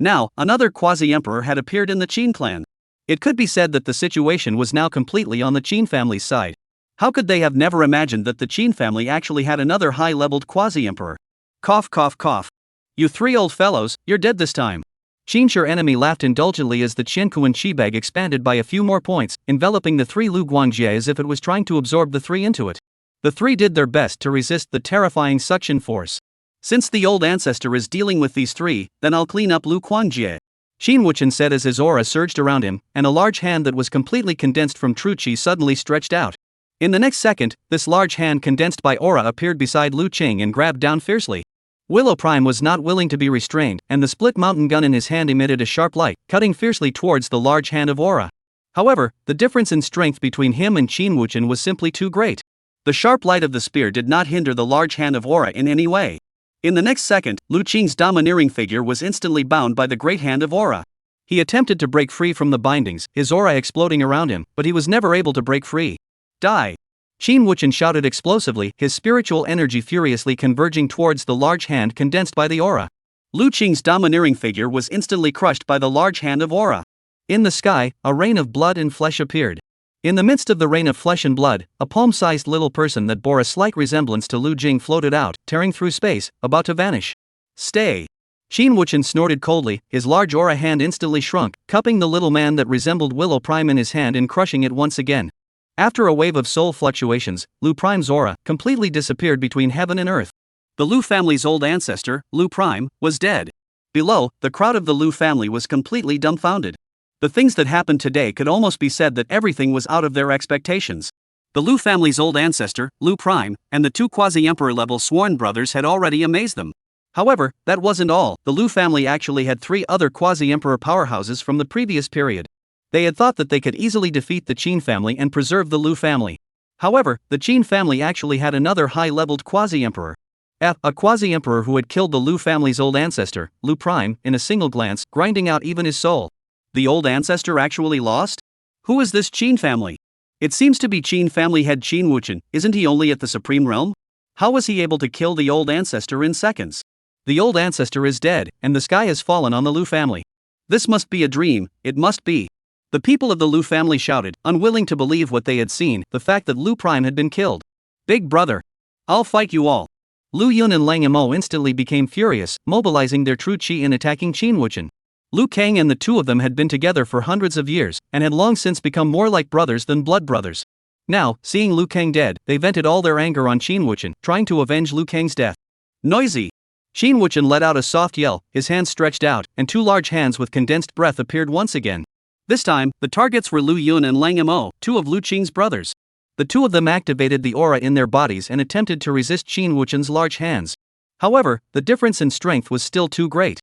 Now, another quasi-emperor had appeared in the Qin clan. It could be said that the situation was now completely on the Qin family's side. How could they have never imagined that the Qin family actually had another high-leveled quasi-emperor? Cough cough cough. You three old fellows, you're dead this time. Qin's enemy laughed indulgently as the Qianquan chi bag expanded by a few more points, enveloping the three Lu Guangjie as if it was trying to absorb the three into it. The three did their best to resist the terrifying suction force. Since the old ancestor is dealing with these three, then I'll clean up Lu Guangjie. Qin Wuchen said as his aura surged around him, and a large hand that was completely condensed from true chi suddenly stretched out. In the next second, this large hand condensed by aura appeared beside Lu Qing and grabbed down fiercely. Willow Prime was not willing to be restrained, and the split mountain gun in his hand emitted a sharp light, cutting fiercely towards the large hand of aura. However, the difference in strength between him and Qin Wuchen was simply too great. The sharp light of the spear did not hinder the large hand of aura in any way. In the next second, Lu Qing's domineering figure was instantly bound by the great hand of aura. He attempted to break free from the bindings, his aura exploding around him, but he was never able to break free. Die! Qin Wuchen shouted explosively, his spiritual energy furiously converging towards the large hand condensed by the aura. Lu Qing's domineering figure was instantly crushed by the large hand of aura. In the sky, a rain of blood and flesh appeared. In the midst of the rain of flesh and blood, a palm-sized little person that bore a slight resemblance to Lu Jing floated out, tearing through space, about to vanish. Stay! Qin Wuchen snorted coldly, his large aura hand instantly shrunk, cupping the little man that resembled Willow Prime in his hand and crushing it once again. After a wave of soul fluctuations, Lu Prime's aura completely disappeared between heaven and earth. The Lu family's old ancestor, Lu Prime, was dead. Below, the crowd of the Lu family was completely dumbfounded. The things that happened today could almost be said that everything was out of their expectations. The Lu family's old ancestor, Lu Prime, and the two quasi-emperor level sworn brothers had already amazed them. However, that wasn't all. The Lu family actually had three other quasi-emperor powerhouses from the previous period. They had thought that they could easily defeat the Qin family and preserve the Lu family. However, the Qin family actually had another high-leveled quasi-emperor. A quasi-emperor who had killed the Lu family's old ancestor, Lu Prime, in a single glance, grinding out even his soul. The old ancestor actually lost? Who is this Qin family? It seems to be Qin family head Qin Wuchen, isn't he only at the Supreme Realm? How was he able to kill the old ancestor in seconds? The old ancestor is dead, and the sky has fallen on the Lu family. This must be a dream, it must be. The people of the Lu family shouted, unwilling to believe what they had seen, the fact that Lu Prime had been killed. Big brother! I'll fight you all! Lu Yun and Lang Emo instantly became furious, mobilizing their true chi and attacking Qin Wuchen. Lu Kang and the two of them had been together for hundreds of years, and had long since become more like brothers than blood brothers. Now, seeing Liu Kang dead, they vented all their anger on Qin Wuchen, trying to avenge Liu Kang's death. Noisy! Qin Wuchen let out a soft yell, his hands stretched out, and two large hands with condensed breath appeared once again. This time, the targets were Lu Yun and Lang Mo, two of Lu Qing's brothers. The two of them activated the aura in their bodies and attempted to resist Qin Wuchen's large hands. However, the difference in strength was still too great.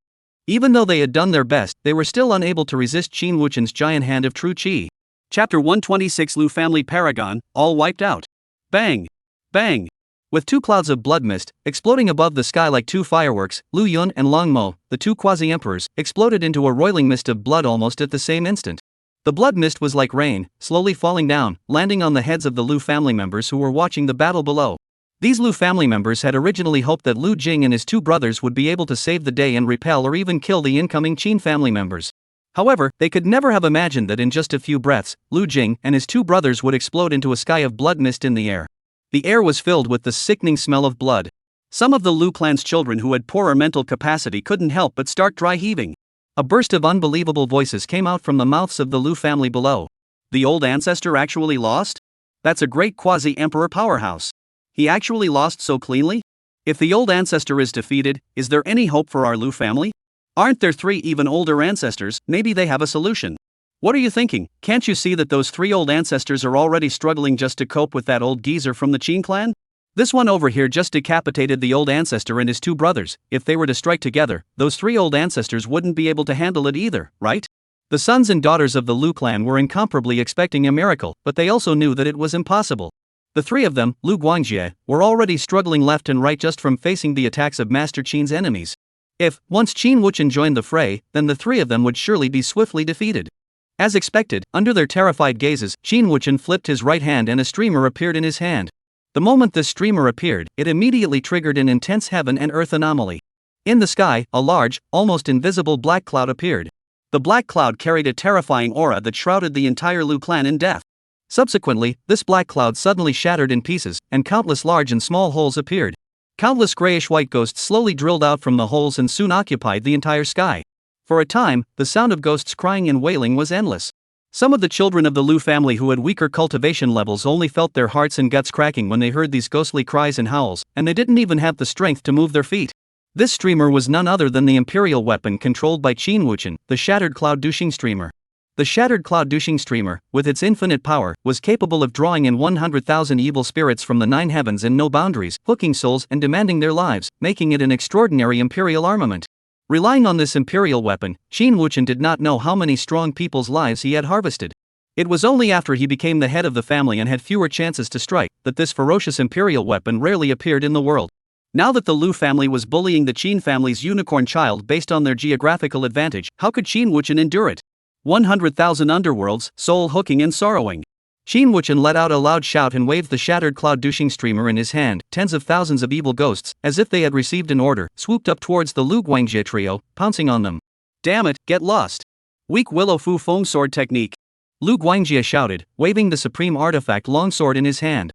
Even though they had done their best, they were still unable to resist Qin Wuchen's giant hand of true qi. Chapter 126 Lu Family Paragon, all wiped out. Bang! Bang! With two clouds of blood mist, exploding above the sky like two fireworks, Lu Yun and Lang Mo, the two Quasi-Emperors, exploded into a roiling mist of blood almost at the same instant. The blood mist was like rain, slowly falling down, landing on the heads of the Lu family members who were watching the battle below. These Lu family members had originally hoped that Lu Jing and his two brothers would be able to save the day and repel or even kill the incoming Qin family members. However, they could never have imagined that in just a few breaths, Lu Jing and his two brothers would explode into a sky of blood mist in the air. The air was filled with the sickening smell of blood. Some of the Lu clan's children who had poorer mental capacity couldn't help but start dry heaving. A burst of unbelievable voices came out from the mouths of the Lu family below. The old ancestor actually lost? That's a great Quasi-Emperor powerhouse. He actually lost so cleanly? If the old ancestor is defeated, is there any hope for our Lu family? Aren't there three even older ancestors? Maybe they have a solution. What are you thinking? Can't you see that those three old ancestors are already struggling just to cope with that old geezer from the Qin clan? This one over here just decapitated the old ancestor and his two brothers. If they were to strike together, those three old ancestors wouldn't be able to handle it either, right? The sons and daughters of the Lu clan were incomparably expecting a miracle, but they also knew that it was impossible. The three of them, Lu Guangjie, were already struggling left and right just from facing the attacks of Master Qin's enemies. If, once Qin Wuchen joined the fray, then the three of them would surely be swiftly defeated. As expected, under their terrified gazes, Qin Wuchen flipped his right hand and a streamer appeared in his hand. The moment this streamer appeared, it immediately triggered an intense heaven and earth anomaly. In the sky, a large, almost invisible black cloud appeared. The black cloud carried a terrifying aura that shrouded the entire Lu clan in death. Subsequently, this black cloud suddenly shattered in pieces, and countless large and small holes appeared. Countless grayish-white ghosts slowly drilled out from the holes and soon occupied the entire sky. For a time, the sound of ghosts crying and wailing was endless. Some of the children of the Lu family who had weaker cultivation levels only felt their hearts and guts cracking when they heard these ghostly cries and howls, and they didn't even have the strength to move their feet. This streamer was none other than the imperial weapon controlled by Qin Wuchen, the Shattered Cloud Douching Streamer. The Shattered Cloud Douching Streamer, with its infinite power, was capable of drawing in 100,000 evil spirits from the nine heavens and no boundaries, hooking souls and demanding their lives, making it an extraordinary imperial armament. Relying on this imperial weapon, Qin Wuchen did not know how many strong people's lives he had harvested. It was only after he became the head of the family and had fewer chances to strike that this ferocious imperial weapon rarely appeared in the world. Now that the Lu family was bullying the Qin family's unicorn child based on their geographical advantage, how could Qin Wuchen endure it? 100,000 underworlds, soul hooking and sorrowing. Qin Wuchen let out a loud shout and waved the Shattered Cloud Douching Streamer in his hand. Tens of thousands of evil ghosts, as if they had received an order, swooped up towards the Lu Guangjie trio, pouncing on them. Damn it, get lost! Weak Willow Fu Feng sword technique. Lu Guangjie shouted, waving the supreme artifact longsword in his hand.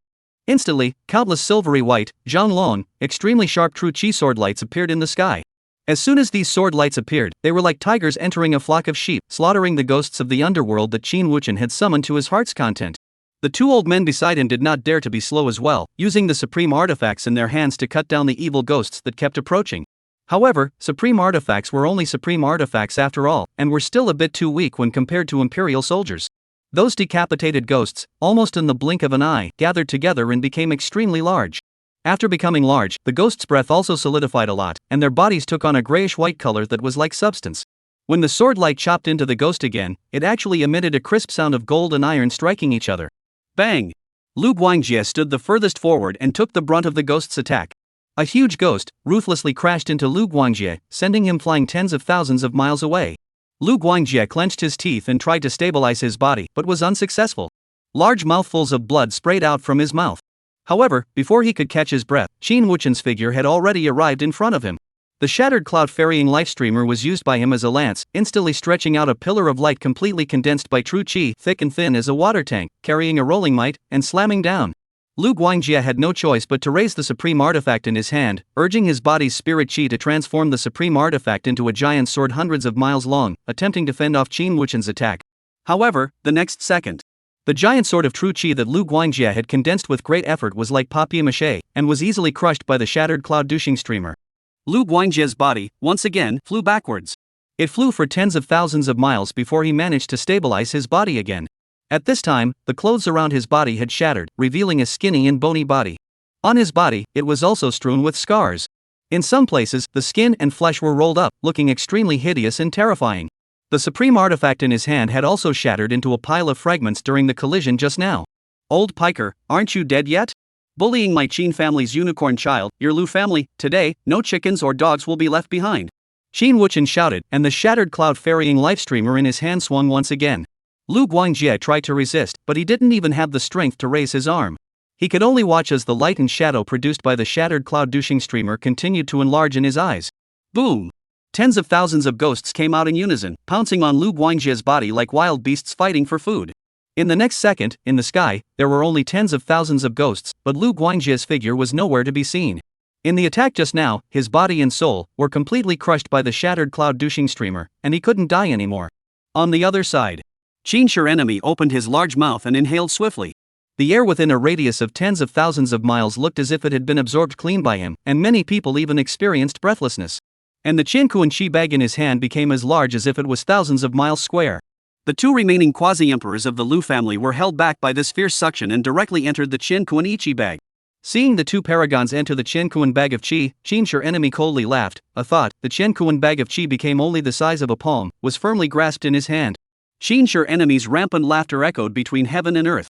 Instantly, countless silvery white, Zhanglong, extremely sharp true qi sword lights appeared in the sky. As soon as these sword lights appeared, they were like tigers entering a flock of sheep, slaughtering the ghosts of the underworld that Qin Wuchen had summoned to his heart's content. The two old men beside him did not dare to be slow as well, using the supreme artifacts in their hands to cut down the evil ghosts that kept approaching. However, supreme artifacts were only supreme artifacts after all, and were still a bit too weak when compared to imperial soldiers. Those decapitated ghosts, almost in the blink of an eye, gathered together and became extremely large. After becoming large, the ghost's breath also solidified a lot, and their bodies took on a grayish-white color that was like substance. When the sword light chopped into the ghost again, it actually emitted a crisp sound of gold and iron striking each other. Bang! Lu Guangjie stood the furthest forward and took the brunt of the ghost's attack. A huge ghost ruthlessly crashed into Lu Guangjie, sending him flying tens of thousands of miles away. Lu Guangjie clenched his teeth and tried to stabilize his body, but was unsuccessful. Large mouthfuls of blood sprayed out from his mouth. However, before he could catch his breath, Qin Wuchen's figure had already arrived in front of him. The Shattered Cloud Ferrying Life Streamer was used by him as a lance, instantly stretching out a pillar of light completely condensed by true qi, thick and thin as a water tank, carrying a rolling might, and slamming down. Lu Guangjie had no choice but to raise the supreme artifact in his hand, urging his body's spirit qi to transform the supreme artifact into a giant sword hundreds of miles long, attempting to fend off Qin Wuchen's attack. However, the next second, The giant sword of true qi that Lu Guangjie had condensed with great effort was like papier-mâché, and was easily crushed by the shattered cloud douching streamer. Lu Guangjie's body, once again, flew backwards. It flew for tens of thousands of miles before he managed to stabilize his body again. At this time, the clothes around his body had shattered, revealing a skinny and bony body. On his body, it was also strewn with scars. In some places, the skin and flesh were rolled up, looking extremely hideous and terrifying. The supreme artifact in his hand had also shattered into a pile of fragments during the collision just now. Old piker, aren't you dead yet? Bullying my Qin family's unicorn child, your Lu family, today, no chickens or dogs will be left behind. Qin Wuchen shouted, and the shattered cloud-ferrying life streamer in his hand swung once again. Lu Guangjie tried to resist, but he didn't even have the strength to raise his arm. He could only watch as the light and shadow produced by the shattered cloud douching streamer continued to enlarge in his eyes. Boom! Tens of thousands of ghosts came out in unison, pouncing on Lu Guangjie's body like wild beasts fighting for food. In the next second, in the sky, there were only tens of thousands of ghosts, but Lu Guangjie's figure was nowhere to be seen. In the attack just now, his body and soul were completely crushed by the shattered cloud douching streamer, and he couldn't die anymore. On the other side, Qin's enemy opened his large mouth and inhaled swiftly. The air within a radius of tens of thousands of miles looked as if it had been absorbed clean by him, and many people even experienced breathlessness. And the Qiankuan qi bag in his hand became as large as if it was thousands of miles square. The two remaining quasi-emperors of the Lu family were held back by this fierce suction and directly entered the Qiankuan qi bag. Seeing the two paragons enter the Qiankuan bag of qi, Qin's enemy coldly laughed. A thought, the Qiankuan bag of qi became only the size of a palm, was firmly grasped in his hand. Qin's enemy's rampant laughter echoed between heaven and earth.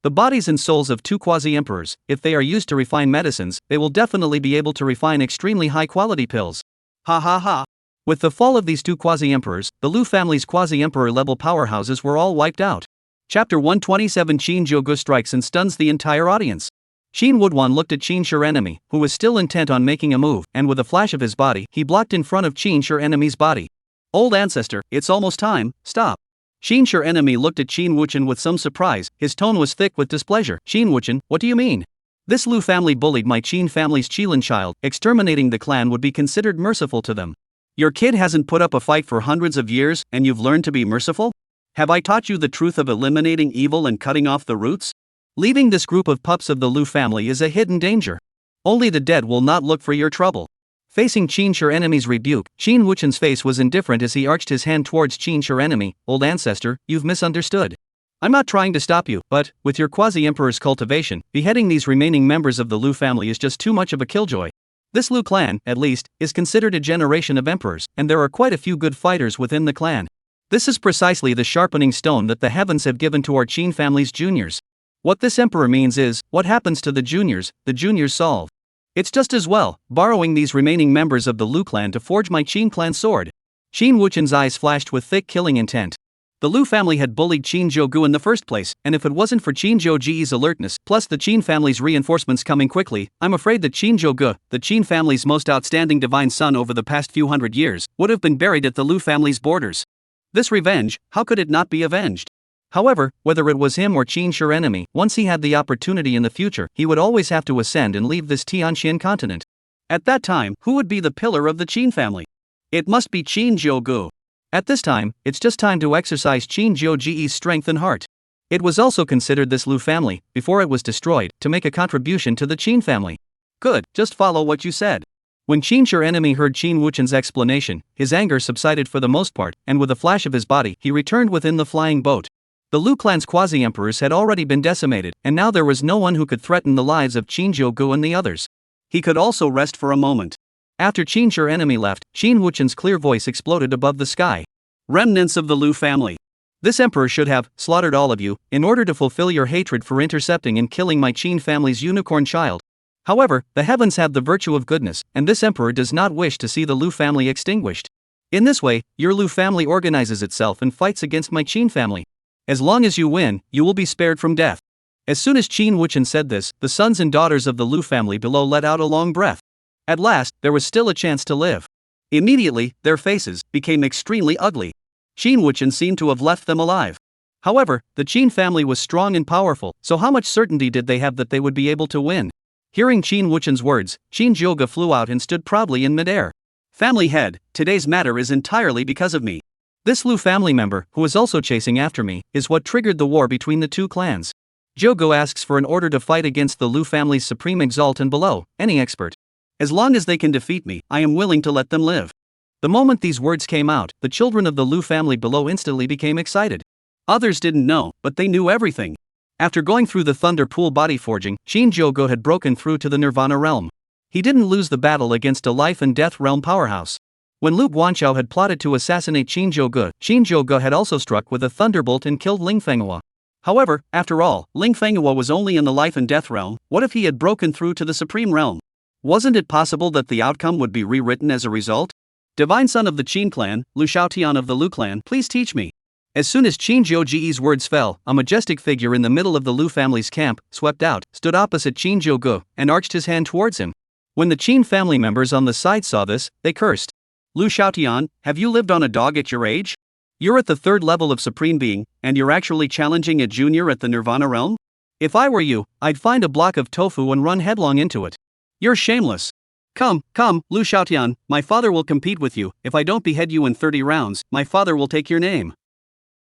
The bodies and souls of two quasi-emperors, if they are used to refine medicines, they will definitely be able to refine extremely high-quality pills. Ha ha ha. With the fall of these two quasi-emperors, the Lu family's quasi-emperor level powerhouses were all wiped out. Chapter 127 Shinjogo strikes and stuns the entire audience. Qin Wuduan looked at Qin's enemy, who was still intent on making a move, and with a flash of his body, he blocked in front of Qin's enemy's body. Old ancestor, it's almost time, stop. Qin's enemy looked at Qin Wuchen with some surprise, his tone was thick with displeasure. Qin Wuchen, what do you mean? This Lu family bullied my Qin family's Qilin child, exterminating the clan would be considered merciful to them. Your kid hasn't put up a fight for hundreds of years, and you've learned to be merciful? Have I taught you the truth of eliminating evil and cutting off the roots? Leaving this group of pups of the Lu family is a hidden danger. Only the dead will not look for your trouble. Facing Qin's enemy's rebuke, Qin Wuchen's face was indifferent as he arched his hand towards Qin's enemy. Old ancestor, you've misunderstood. I'm not trying to stop you, but, with your Quasi-Emperor's cultivation, beheading these remaining members of the Lu family is just too much of a killjoy. This Lu clan, at least, is considered a generation of emperors, and there are quite a few good fighters within the clan. This is precisely the sharpening stone that the heavens have given to our Qin family's juniors. What this emperor means is, what happens to the juniors solve. It's just as well, borrowing these remaining members of the Lu clan to forge my Qin clan sword. Qin Wuchen's eyes flashed with thick killing intent. The Lu family had bullied Shinjogo in the first place, and if it wasn't for Shinjogo's alertness, plus the Qin family's reinforcements coming quickly, I'm afraid that Shinjogo, the Qin family's most outstanding divine son over the past few hundred years, would have been buried at the Lu family's borders. This revenge, how could it not be avenged? However, whether it was him or Qin's enemy, once he had the opportunity in the future, he would always have to ascend and leave this Tianqian continent. At that time, who would be the pillar of the Qin family? It must be Shinjogo. At this time, it's just time to exercise Shinjogo's strength and heart. It was also considered this Lu family, before it was destroyed, to make a contribution to the Qin family. Good, just follow what you said. When Qin's enemy heard Qin Wuchen's explanation, his anger subsided for the most part, and with a flash of his body, he returned within the flying boat. The Lu clan's quasi-emperors had already been decimated, and now there was no one who could threaten the lives of Shinjogo and the others. He could also rest for a moment. After Qin's enemy left, Qin Wuchen's clear voice exploded above the sky. Remnants of the Lu family. This emperor should have slaughtered all of you, in order to fulfill your hatred for intercepting and killing my Qin family's unicorn child. However, the heavens have the virtue of goodness, and this emperor does not wish to see the Lu family extinguished. In this way, your Lu family organizes itself and fights against my Qin family. As long as you win, you will be spared from death. As soon as Qin Wuchen said this, the sons and daughters of the Lu family below let out a long breath. At last, there was still a chance to live. Immediately, their faces became extremely ugly. Qin Wuchen seemed to have left them alive. However, the Qin family was strong and powerful, so how much certainty did they have that they would be able to win? Hearing Qin Wuchen's words, Shinjogo flew out and stood proudly in midair. Family head, today's matter is entirely because of me. This Lu family member, who is also chasing after me, is what triggered the war between the two clans. Jogo asks for an order to fight against the Lu family's supreme exalt and below, any expert. As long as they can defeat me, I am willing to let them live. The moment these words came out, the children of the Lu family below instantly became excited. Others didn't know, but they knew everything. After going through the Thunder Pool body forging, Shinjogo had broken through to the Nirvana realm. He didn't lose the battle against a life and death realm powerhouse. When Lu Guanchao had plotted to assassinate Shinjogo had also struck with a thunderbolt and killed Lin Fan. However, after all, Lin Fan was only in the life and death realm. What if he had broken through to the supreme realm? Wasn't it possible that the outcome would be rewritten as a result? Divine son of the Qin clan, Lu Xiaotian of the Lu clan, please teach me. As soon as Shinjogo's words fell, a majestic figure in the middle of the Lu family's camp swept out, stood opposite Shinjogo, and arched his hand towards him. When the Qin family members on the side saw this, they cursed. Lu Xiaotian, have you lived on a dog at your age? You're at the 3rd level of Supreme Being, and you're actually challenging a junior at the Nirvana realm? If I were you, I'd find a block of tofu and run headlong into it. You're shameless. Come, Lu Xiaotian, my father will compete with you. If I don't behead you in 30 rounds, my father will take your name.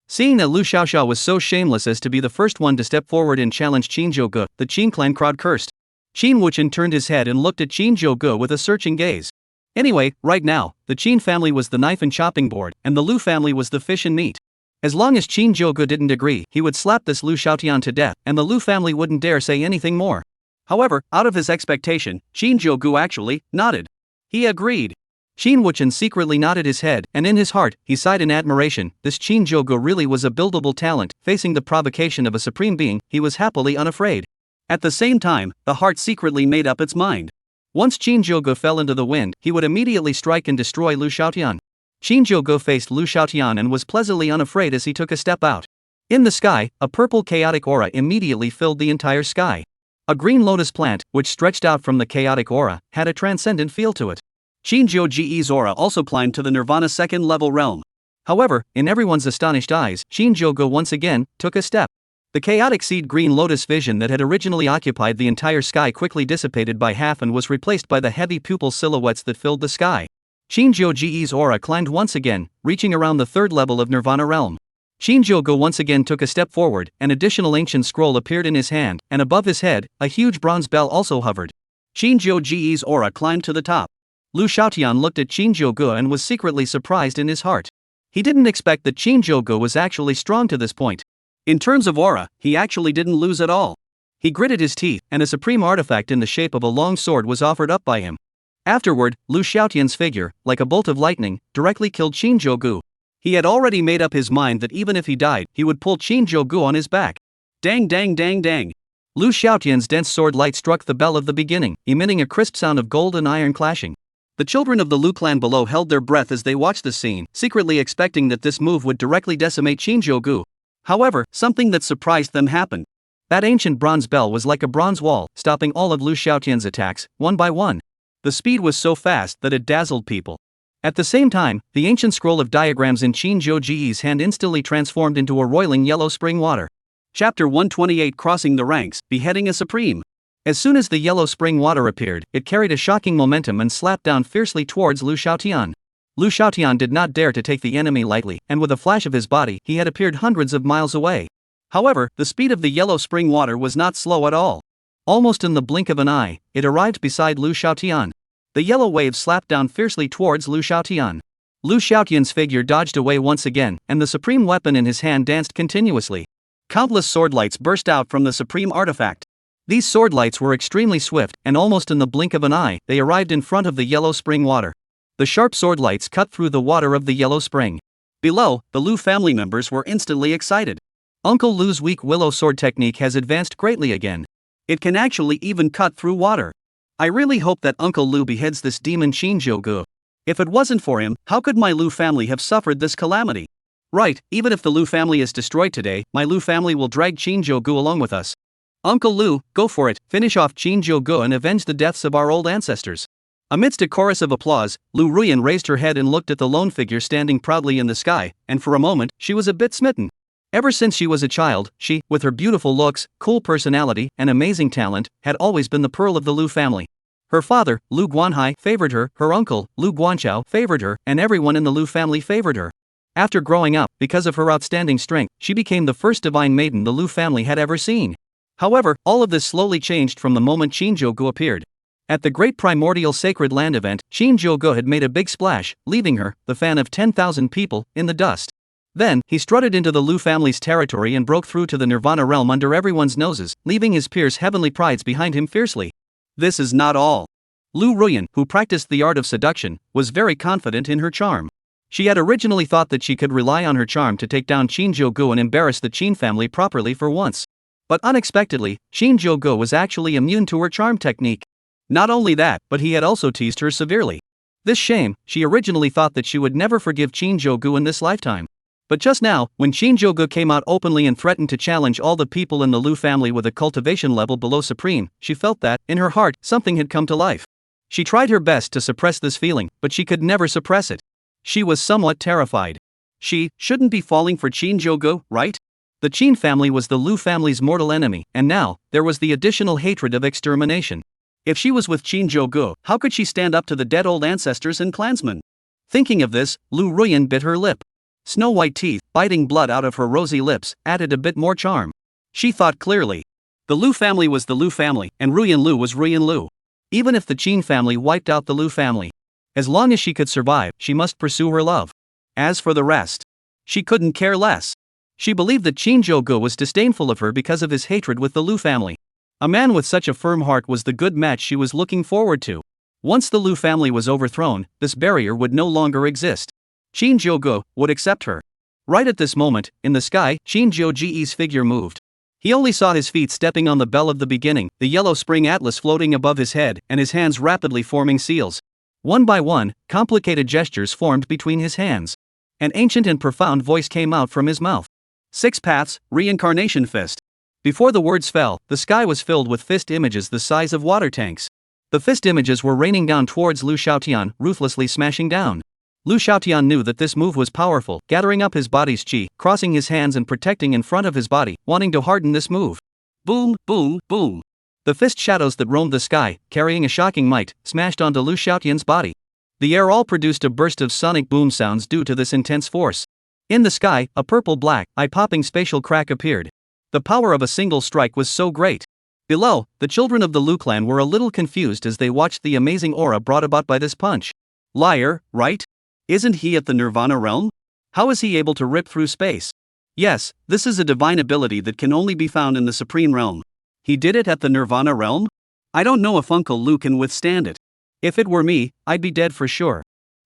Seeing that Lu Xiaoxiao was so shameless as to be the first one to step forward and challenge Shinjogo, the Qin clan crowd cursed. Qin Wuchen turned his head and looked at Shinjogo with a searching gaze. Anyway, right now, the Qin family was the knife and chopping board, and the Lu family was the fish and meat. As long as Shinjogo didn't agree, he would slap this Lu Xiaotian to death, and the Lu family wouldn't dare say anything more. However, out of his expectation, Shinjogo actually nodded. He agreed. Qin Wuchen secretly nodded his head, and in his heart, he sighed in admiration. This Shinjogo really was a buildable talent. Facing the provocation of a supreme being, he was happily unafraid. At the same time, the heart secretly made up its mind. Once Shinjogo fell into the wind, he would immediately strike and destroy Lu Xiaotian. Shinjogo faced Lu Xiaotian and was pleasantly unafraid as he took a step out. In the sky, a purple chaotic aura immediately filled the entire sky. A green lotus plant, which stretched out from the chaotic aura, had a transcendent feel to it. Shinjogo's aura also climbed to the Nirvana 2nd level realm. However, in everyone's astonished eyes, Shinjogo once again took a step. The chaotic seed green lotus vision that had originally occupied the entire sky quickly dissipated by half and was replaced by the heavy pupil silhouettes that filled the sky. Shinjogo's aura climbed once again, reaching around the 3rd level of Nirvana realm. Shinjogo once again took a step forward, an additional ancient scroll appeared in his hand, and above his head, a huge bronze bell also hovered. Shinjogo's aura climbed to the top. Lu Xiaotian looked at Shinjogo and was secretly surprised in his heart. He didn't expect that Shinjogo was actually strong to this point. In terms of aura, he actually didn't lose at all. He gritted his teeth, and a supreme artifact in the shape of a long sword was offered up by him. Afterward, Lu Xiaotian's figure, like a bolt of lightning, directly killed Shinjogo. He had already made up his mind that even if he died, he would pull Shinjogo on his back. Dang dang dang dang. Lu Xiaotian's dense sword light struck the bell of the beginning, emitting a crisp sound of gold and iron clashing. The children of the Lu clan below held their breath as they watched the scene, secretly expecting that this move would directly decimate Shinjogo. However, something that surprised them happened. That ancient bronze bell was like a bronze wall, stopping all of Lu Xiaotian's attacks, one by one. The speed was so fast that it dazzled people. At the same time, the ancient scroll of diagrams in Shinjogo's hand instantly transformed into a roiling yellow spring water. Chapter 128 Crossing the Ranks, Beheading a Supreme. As soon as the yellow spring water appeared, it carried a shocking momentum and slapped down fiercely towards Lu Xiaotian. Lu Xiaotian did not dare to take the enemy lightly, and with a flash of his body, he had appeared hundreds of miles away. However, the speed of the yellow spring water was not slow at all. Almost in the blink of an eye, it arrived beside Lu Xiaotian. The yellow wave slapped down fiercely towards Lu Xiaotian. Lu Xiaotian's figure dodged away once again, and the supreme weapon in his hand danced continuously. Countless sword lights burst out from the supreme artifact. These sword lights were extremely swift, and almost in the blink of an eye, they arrived in front of the yellow spring water. The sharp sword lights cut through the water of the yellow spring. Below, the Lu family members were instantly excited. Uncle Lu's weak willow sword technique has advanced greatly again. It can actually even cut through water. I really hope that Uncle Lu beheads this demon Shinjogo. If it wasn't for him, how could my Lu family have suffered this calamity? Right, even if the Lu family is destroyed today, my Lu family will drag Shinjogo along with us. Uncle Lu, go for it, finish off Shinjogo and avenge the deaths of our old ancestors. Amidst a chorus of applause, Lu Ruyan raised her head and looked at the lone figure standing proudly in the sky, and for a moment, she was a bit smitten. Ever since she was a child, she, with her beautiful looks, cool personality, and amazing talent, had always been the pearl of the Lu family. Her father, Lu Guanhai, favored her, her uncle, Lu Guanchao, favored her, and everyone in the Lu family favored her. After growing up, because of her outstanding strength, she became the first divine maiden the Lu family had ever seen. However, all of this slowly changed from the moment Shinjogo appeared. At the great primordial sacred land event, Shinjogo had made a big splash, leaving her, the fan of 10,000 people, in the dust. Then, he strutted into the Lu family's territory and broke through to the Nirvana realm under everyone's noses, leaving his peers' heavenly prides behind him fiercely. This is not all. Lu Ruyan, who practiced the art of seduction, was very confident in her charm. She had originally thought that she could rely on her charm to take down Shinjogo and embarrass the Qin family properly for once. But unexpectedly, Shinjogo was actually immune to her charm technique. Not only that, but he had also teased her severely. This shame, she originally thought that she would never forgive Shinjogo in this lifetime. But just now, when Shinjogo came out openly and threatened to challenge all the people in the Lu family with a cultivation level below supreme, she felt that, in her heart, something had come to life. She tried her best to suppress this feeling, but she could never suppress it. She was somewhat terrified. She shouldn't be falling for Shinjogo, right? The Qin family was the Lu family's mortal enemy, and now, there was the additional hatred of extermination. If she was with Shinjogo, how could she stand up to the dead old ancestors and clansmen? Thinking of this, Lu Ruyan bit her lip. Snow-white teeth, biting blood out of her rosy lips, added a bit more charm. She thought clearly. The Lu family was the Lu family, and Ruyan Lu was Ruyan Lu. Even if the Qin family wiped out the Lu family, as long as she could survive, she must pursue her love. As for the rest, she couldn't care less. She believed that Shinjogo was disdainful of her because of his hatred with the Lu family. A man with such a firm heart was the good match she was looking forward to. Once the Lu family was overthrown, this barrier would no longer exist. Shinjogo would accept her. Right at this moment, in the sky, Shinjogo's figure moved. He only saw his feet stepping on the bell of the beginning, the yellow spring atlas floating above his head, and his hands rapidly forming seals. One by one, complicated gestures formed between his hands. An ancient and profound voice came out from his mouth. 6 paths, reincarnation fist. Before the words fell, the sky was filled with fist images the size of water tanks. The fist images were raining down towards Lu Xiaotian, ruthlessly smashing down. Lu Xiaotian knew that this move was powerful, gathering up his body's qi, crossing his hands and protecting in front of his body, wanting to harden this move. Boom, boom, boom. The fist shadows that roamed the sky, carrying a shocking might, smashed onto Lu Xiaotian's body. The air all produced a burst of sonic boom sounds due to this intense force. In the sky, a purple-black, eye-popping spatial crack appeared. The power of a single strike was so great. Below, the children of the Lu clan were a little confused as they watched the amazing aura brought about by this punch. Liar, right? Isn't he at the Nirvana realm? How is he able to rip through space? Yes, this is a divine ability that can only be found in the Supreme Realm. He did it at the Nirvana realm? I don't know if Uncle Lu can withstand it. If it were me, I'd be dead for sure.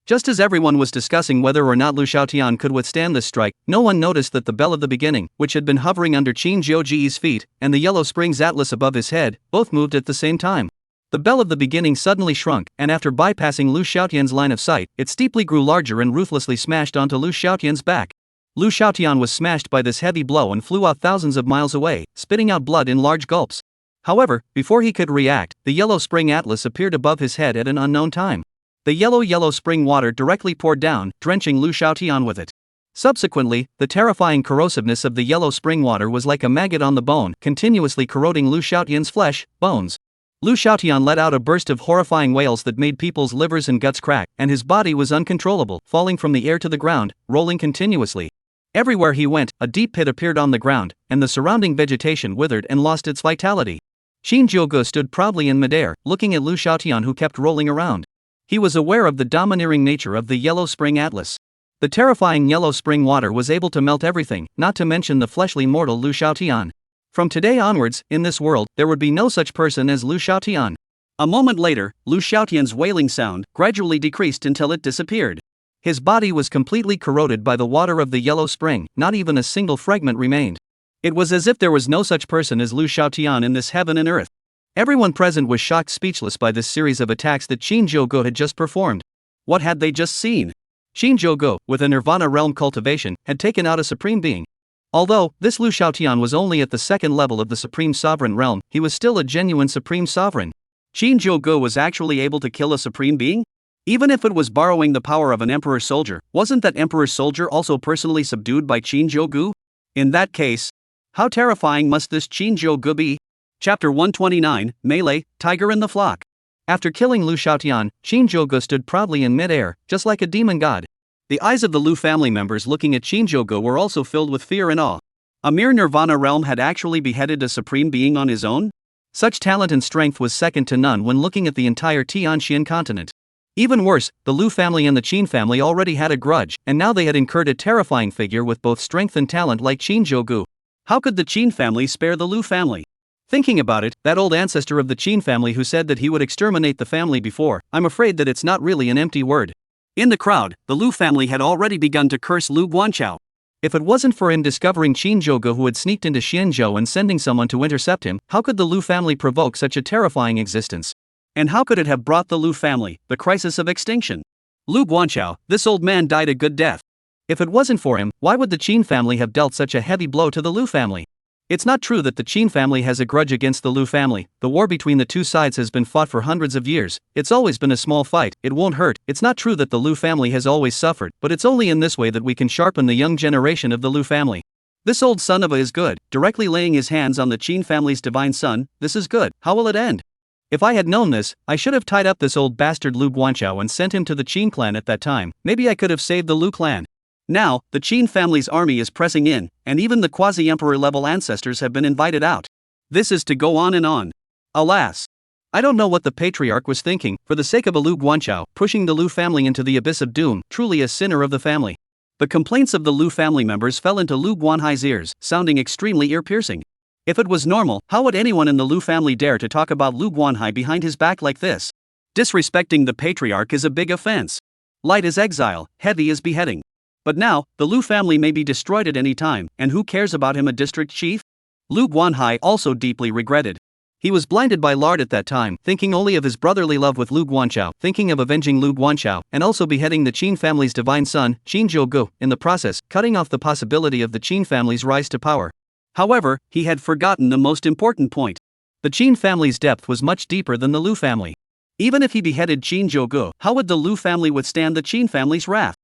Just as everyone was discussing whether or not Lu Xiaotian could withstand this strike, no one noticed that the bell of the beginning, which had been hovering under Shinjogo's feet, and the yellow springs atlas above his head, both moved at the same time. The bell of the beginning suddenly shrunk, and after bypassing Lu Xiaotian's line of sight, it steeply grew larger and ruthlessly smashed onto Lu Xiaotian's back. Lu Xiaotian was smashed by this heavy blow and flew out thousands of miles away, spitting out blood in large gulps. However, before he could react, the yellow spring atlas appeared above his head at an unknown time. The yellow spring water directly poured down, drenching Lu Xiaotian with it. Subsequently, the terrifying corrosiveness of the yellow spring water was like a maggot on the bone, continuously corroding Lu Xiaotian's flesh, bones. Lu Xiaotian let out a burst of horrifying wails that made people's livers and guts crack, and his body was uncontrollable, falling from the air to the ground, rolling continuously. Everywhere he went, a deep pit appeared on the ground, and the surrounding vegetation withered and lost its vitality. Shinjogo stood proudly in midair, looking at Lu Xiaotian who kept rolling around. He was aware of the domineering nature of the yellow spring atlas. The terrifying yellow spring water was able to melt everything, not to mention the fleshly mortal Lu Xiaotian. From today onwards, in this world, there would be no such person as Lu Xiaotian. A moment later, Lu Xiaotian's wailing sound gradually decreased until it disappeared. His body was completely corroded by the water of the yellow spring, not even a single fragment remained. It was as if there was no such person as Lu Xiaotian in this heaven and earth. Everyone present was shocked speechless by this series of attacks that Shinjogo had just performed. What had they just seen? Shinjogo, with a Nirvana realm cultivation, had taken out a supreme being. Although this Lu Xiaotian was only at the second level of the Supreme Sovereign realm, he was still a genuine Supreme Sovereign. Shinjogo was actually able to kill a Supreme Being? Even if it was borrowing the power of an Emperor soldier, wasn't that Emperor soldier also personally subdued by Shinjogo? In that case, how terrifying must this Shinjogo be? Chapter 129, Melee, Tiger in the Flock. After killing Lu Xiaotian, Shinjogo stood proudly in mid-air, just like a demon god. The eyes of the Lu family members looking at Shinjogo were also filled with fear and awe. A mere Nirvana realm had actually beheaded a supreme being on his own? Such talent and strength was second to none when looking at the entire Tianxian continent. Even worse, the Lu family and the Qin family already had a grudge, and now they had incurred a terrifying figure with both strength and talent like Shinjogo. How could the Qin family spare the Lu family? Thinking about it, that old ancestor of the Qin family who said that he would exterminate the family before, I'm afraid that it's not really an empty word. In the crowd, the Lu family had already begun to curse Lu Guanchao. If it wasn't for him discovering Shinjogo who had sneaked into Xianzhou and sending someone to intercept him, how could the Lu family provoke such a terrifying existence? And how could it have brought the Lu family the crisis of extinction? Lu Guanchao, this old man died a good death. If it wasn't for him, why would the Qin family have dealt such a heavy blow to the Lu family? It's not true that the Qin family has a grudge against the Lu family. The war between the two sides has been fought for hundreds of years. It's always been a small fight, it won't hurt. It's not true that the Lu family has always suffered, but it's only in this way that we can sharpen the young generation of the Lu family. This old son of a is good, directly laying his hands on the Qin family's divine son. This is good. How will it end? If I had known this, I should have tied up this old bastard Lu Guanchao and sent him to the Qin clan at that time. Maybe I could have saved the Lu clan. Now, the Qin family's army is pressing in, and even the Quasi-Emperor level ancestors have been invited out. This is to go on and on. Alas! I don't know what the patriarch was thinking, for the sake of a Lu Guanchao, pushing the Lu family into the abyss of doom, truly a sinner of the family. The complaints of the Lu family members fell into Lu Guanhai's ears, sounding extremely ear-piercing. If it was normal, how would anyone in the Lu family dare to talk about Lu Guanhai behind his back like this? Disrespecting the patriarch is a big offense. Light is exile, heavy is beheading. But now, the Lu family may be destroyed at any time, and who cares about him, a district chief? Lu Guanhai also deeply regretted. He was blinded by lard at that time, thinking only of his brotherly love with Lu Guanchao, thinking of avenging Lu Guanchao, and also beheading the Qin family's divine son, Shinjogo, in the process, cutting off the possibility of the Qin family's rise to power. However, he had forgotten the most important point. The Qin family's depth was much deeper than the Lu family. Even if he beheaded Shinjogo, how would the Lu family withstand the Qin family's wrath?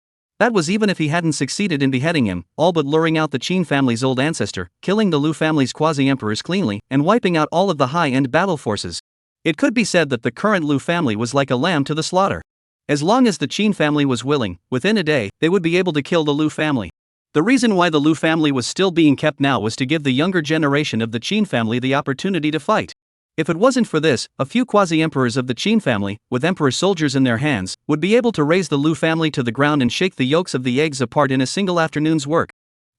That was even if he hadn't succeeded in beheading him, all but luring out the Qin family's old ancestor, killing the Lu family's quasi-emperors cleanly, and wiping out all of the high-end battle forces. It could be said that the current Lu family was like a lamb to the slaughter. As long as the Qin family was willing, within a day, they would be able to kill the Lu family. The reason why the Lu family was still being kept now was to give the younger generation of the Qin family the opportunity to fight. If it wasn't for this, a few quasi-emperors of the Qin family, with emperor soldiers in their hands, would be able to raise the Lu family to the ground and shake the yolks of the eggs apart in a single afternoon's work.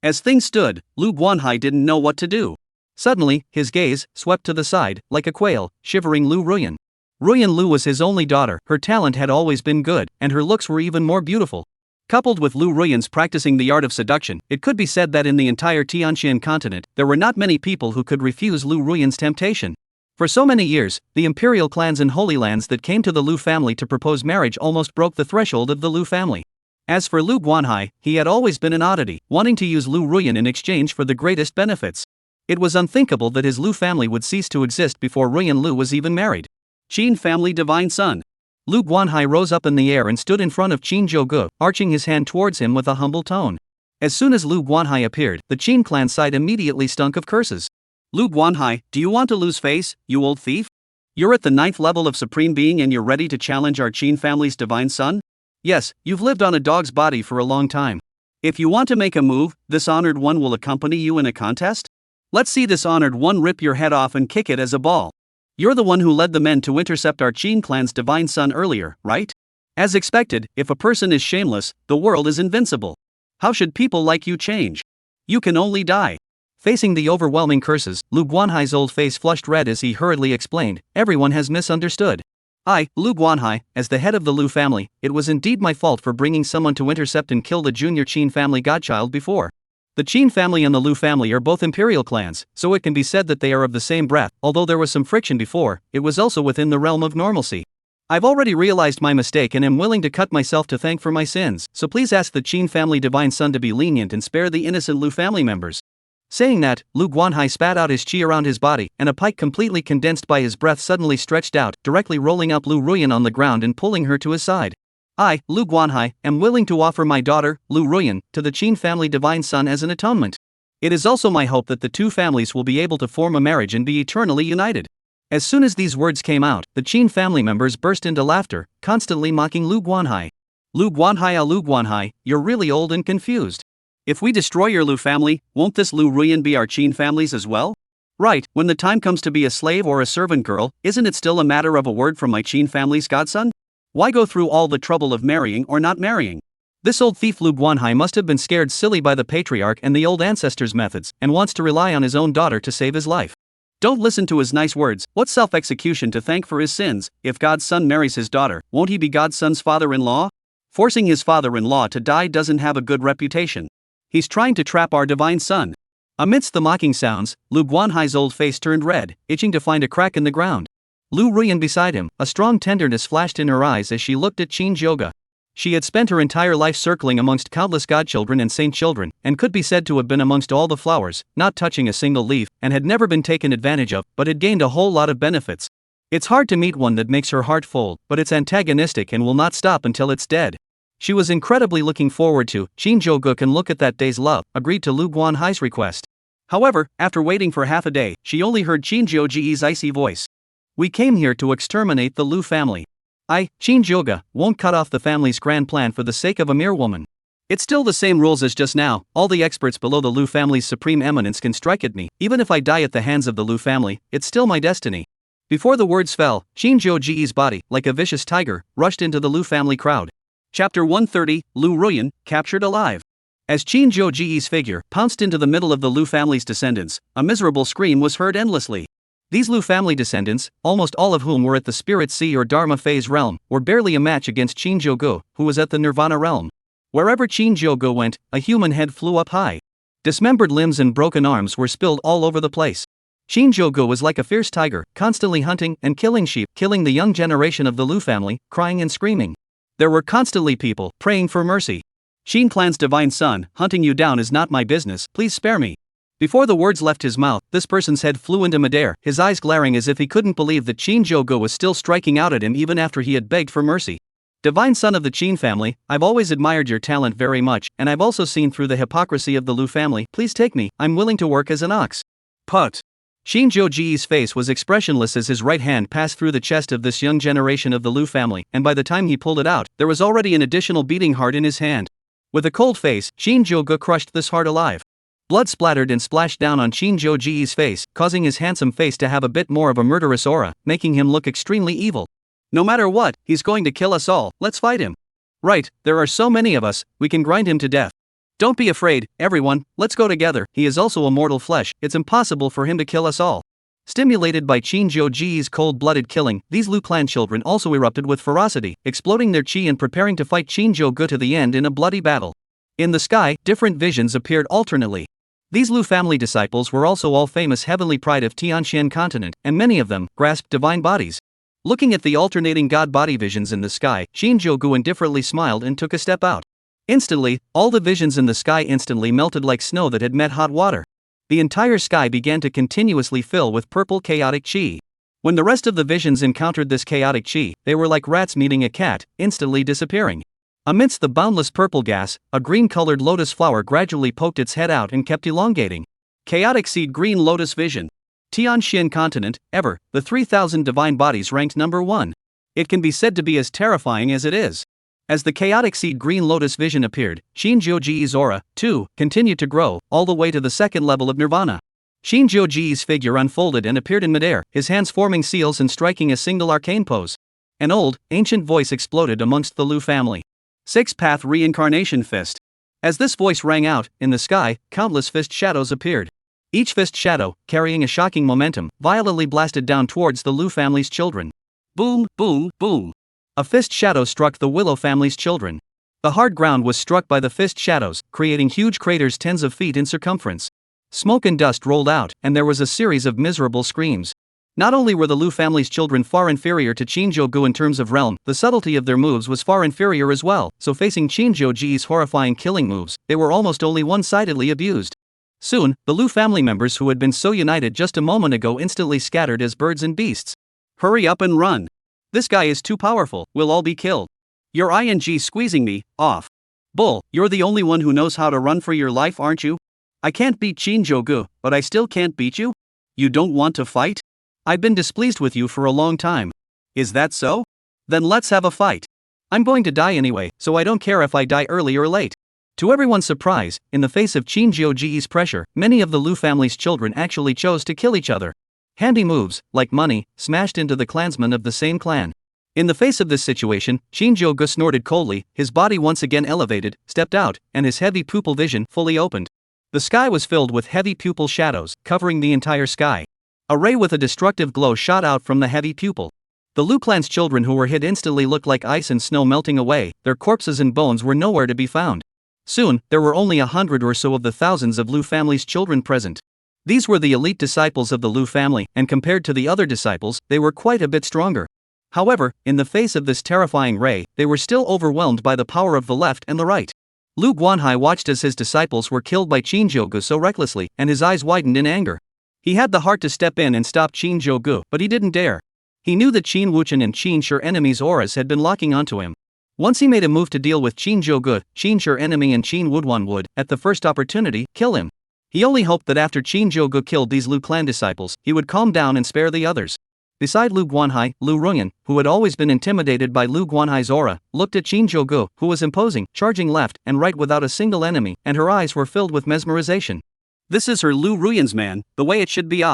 As things stood, Lu Guanhai didn't know what to do. Suddenly, his gaze swept to the side, like a quail, shivering Lu Ruyan. Ruyan Lu was his only daughter, her talent had always been good, and her looks were even more beautiful. Coupled with Lu Ruyan's practicing the art of seduction, it could be said that in the entire Tianxian continent, there were not many people who could refuse Lu Ruyan's temptation. For so many years, the imperial clans and holy lands that came to the Lu family to propose marriage almost broke the threshold of the Lu family. As for Lu Guanhai, he had always been an oddity, wanting to use Lu Ruyan in exchange for the greatest benefits. It was unthinkable that his Lu family would cease to exist before Ruyan Lu was even married. Qin family divine son. Lu Guanhai rose up in the air and stood in front of Shinjogo, arching his hand towards him with a humble tone. As soon as Lu Guanhai appeared, the Qin clan side immediately stunk of curses. Lu Guanhai, do you want to lose face, you old thief? You're at the 9th level of Supreme Being and you're ready to challenge our Qin family's divine son? Yes, you've lived on a dog's body for a long time. If you want to make a move, this honored one will accompany you in a contest? Let's see this honored one rip your head off and kick it as a ball. You're the one who led the men to intercept our Qin clan's divine son earlier, right? As expected, if a person is shameless, the world is invincible. How should people like you change? You can only die. Facing the overwhelming curses, Lu Guanhai's old face flushed red as he hurriedly explained, everyone has misunderstood. I, Lu Guanhai, as the head of the Lu family, it was indeed my fault for bringing someone to intercept and kill the junior Qin family godchild before. The Qin family and the Lu family are both imperial clans, so it can be said that they are of the same breath. Although there was some friction before, it was also within the realm of normalcy. I've already realized my mistake and am willing to cut myself to thank for my sins, so please ask the Qin family divine son to be lenient and spare the innocent Lu family members. Saying that, Lu Guanhai spat out his qi around his body, and a pike completely condensed by his breath suddenly stretched out, directly rolling up Lu Ruyan on the ground and pulling her to his side. I, Lu Guanhai, am willing to offer my daughter, Lu Ruyan, to the Qin family divine son as an atonement. It is also my hope that the two families will be able to form a marriage and be eternally united. As soon as these words came out, the Qin family members burst into laughter, constantly mocking Lu Guanhai. Lu Guanhai, you're really old and confused. If we destroy your Lu family, won't this Lu Ruyan be our Qin families as well? Right, when the time comes to be a slave or a servant girl, isn't it still a matter of a word from my Qin family's godson? Why go through all the trouble of marrying or not marrying? This old thief Lu Guanhai must have been scared silly by the patriarch and the old ancestors' methods, and wants to rely on his own daughter to save his life. Don't listen to his nice words. What self-execution to thank for his sins? If God's son marries his daughter, won't he be God's son's father-in-law? Forcing his father-in-law to die doesn't have a good reputation. He's trying to trap our divine son. Amidst the mocking sounds, Lu Guanhai's old face turned red, itching to find a crack in the ground. Lu Ruyan beside him, a strong tenderness flashed in her eyes as she looked at Shinjogo. She had spent her entire life circling amongst countless godchildren and saint children, and could be said to have been amongst all the flowers, not touching a single leaf, and had never been taken advantage of, but had gained a whole lot of benefits. It's hard to meet one that makes her heart full, but it's antagonistic and will not stop until it's dead. She was incredibly looking forward to Shinjogo can look at that day's love, agreed to Lu Guanhai's request. However, after waiting for half a day, she only heard Shinjogo's icy voice. We came here to exterminate the Lu family. Shinjogo, won't cut off the family's grand plan for the sake of a mere woman. It's still the same rules as just now. All the experts below the Lu family's supreme eminence can strike at me. Even if I die at the hands of the Lu family, it's still my destiny. Before the words fell, Shinjogo's body, like a vicious tiger, rushed into the Lu family crowd. Chapter 130, Lu Ruyan, captured alive. As Shinjogo's figure pounced into the middle of the Lu family's descendants, a miserable scream was heard endlessly. These Lu family descendants, almost all of whom were at the Spirit Sea or Dharma Phase realm, were barely a match against Shinjogo, who was at the Nirvana realm. Wherever Shinjogo went, a human head flew up high. Dismembered limbs and broken arms were spilled all over the place. Shinjogo was like a fierce tiger, constantly hunting and killing sheep, killing the young generation of the Lu family, crying and screaming. There were constantly people praying for mercy. Shin clan's divine son, hunting you down is not my business, please spare me. Before the words left his mouth, this person's head flew into midair, his eyes glaring as if he couldn't believe that Shinjogo was still striking out at him even after he had begged for mercy. Divine son of the Qin family, I've always admired your talent very much, and I've also seen through the hypocrisy of the Lu family. Please take me, I'm willing to work as an ox. Put. Shinjogo's face was expressionless as his right hand passed through the chest of this young generation of the Lu family, and by the time he pulled it out, there was already an additional beating heart in his hand. With a cold face, Shinjogo crushed this heart alive. Blood splattered and splashed down on Shinjogo's face, causing his handsome face to have a bit more of a murderous aura, making him look extremely evil. No matter what, he's going to kill us all, let's fight him. Right, there are so many of us, we can grind him to death. Don't be afraid, everyone, let's go together. He is also a mortal flesh, it's impossible for him to kill us all. Stimulated by Shinjogo's cold-blooded killing, these Lu clan children also erupted with ferocity, exploding their chi and preparing to fight Shinjogo to the end in a bloody battle. In the sky, different visions appeared alternately. These Lu family disciples were also all famous heavenly pride of Tianxian continent, and many of them grasped divine bodies. Looking at the alternating god body visions in the sky, Shinjogo indifferently smiled and took a step out. Instantly, all the visions in the sky instantly melted like snow that had met hot water. The entire sky began to continuously fill with purple chaotic chi. When the rest of the visions encountered this chaotic chi, they were like rats meeting a cat, instantly disappearing. Amidst the boundless purple gas, a green-colored lotus flower gradually poked its head out and kept elongating. Chaotic seed green lotus vision. Tianxian continent, ever, the 3,000 divine bodies ranked number 1. It can be said to be as terrifying as it is. As the chaotic seed green lotus vision appeared, Shinjogo's aura, too, continued to grow, all the way to the second level of nirvana. Shinjogo's figure unfolded and appeared in midair, his hands forming seals and striking a single arcane pose. An old, ancient voice exploded amongst the Lu family. Six-path reincarnation fist. As this voice rang out, in the sky, countless fist shadows appeared. Each fist shadow, carrying a shocking momentum, violently blasted down towards the Lu family's children. Boom, boom, boom. A fist shadow struck the Willow family's children. The hard ground was struck by the fist shadows, creating huge craters tens of feet in circumference. Smoke and dust rolled out, and there was a series of miserable screams. Not only were the Lu family's children far inferior to Shinjogo in terms of realm, the subtlety of their moves was far inferior as well, so facing Shinjogo's horrifying killing moves, they were almost only one-sidedly abused. Soon, the Lu family members who had been so united just a moment ago instantly scattered as birds and beasts. Hurry up and run. This guy is too powerful, we'll all be killed. You're squeezing me, off. Bull, you're the only one who knows how to run for your life, aren't you? I can't beat Shinjogo, but I still can't beat you? You don't want to fight? I've been displeased with you for a long time. Is that so? Then let's have a fight. I'm going to die anyway, so I don't care if I die early or late. To everyone's surprise, in the face of Shinjogo's pressure, many of the Lu family's children actually chose to kill each other. Handy moves, like money, smashed into the clansmen of the same clan. In the face of this situation, Shinjogo snorted coldly, his body once again elevated, stepped out, and his heavy pupil vision fully opened. The sky was filled with heavy pupil shadows, covering the entire sky. A ray with a destructive glow shot out from the heavy pupil. The Lu clan's children who were hit instantly looked like ice and snow melting away, their corpses and bones were nowhere to be found. Soon, there were only 100 or so of the thousands of Lu family's children present. These were the elite disciples of the Lu family, and compared to the other disciples, they were quite a bit stronger. However, in the face of this terrifying ray, they were still overwhelmed by the power of the left and the right. Lu Guanhai watched as his disciples were killed by Shinjogo so recklessly, and his eyes widened in anger. He had the heart to step in and stop Shinjogo, but he didn't dare. He knew that Qin Wuchen and Qin Shi's enemies' auras had been locking onto him. Once he made a move to deal with Shinjogo, Qin Shi's enemy and Qin Wuduan would, at the first opportunity, kill him. He only hoped that after Shinjogo killed these Lu clan disciples, he would calm down and spare the others. Beside Lu Guanhai, Lu Runyan, who had always been intimidated by Lu Guanhai's aura, looked at Shinjogo, who was imposing, charging left and right without a single enemy, and her eyes were filled with mesmerization. This is her Lu Ruyan's man, the way it should be.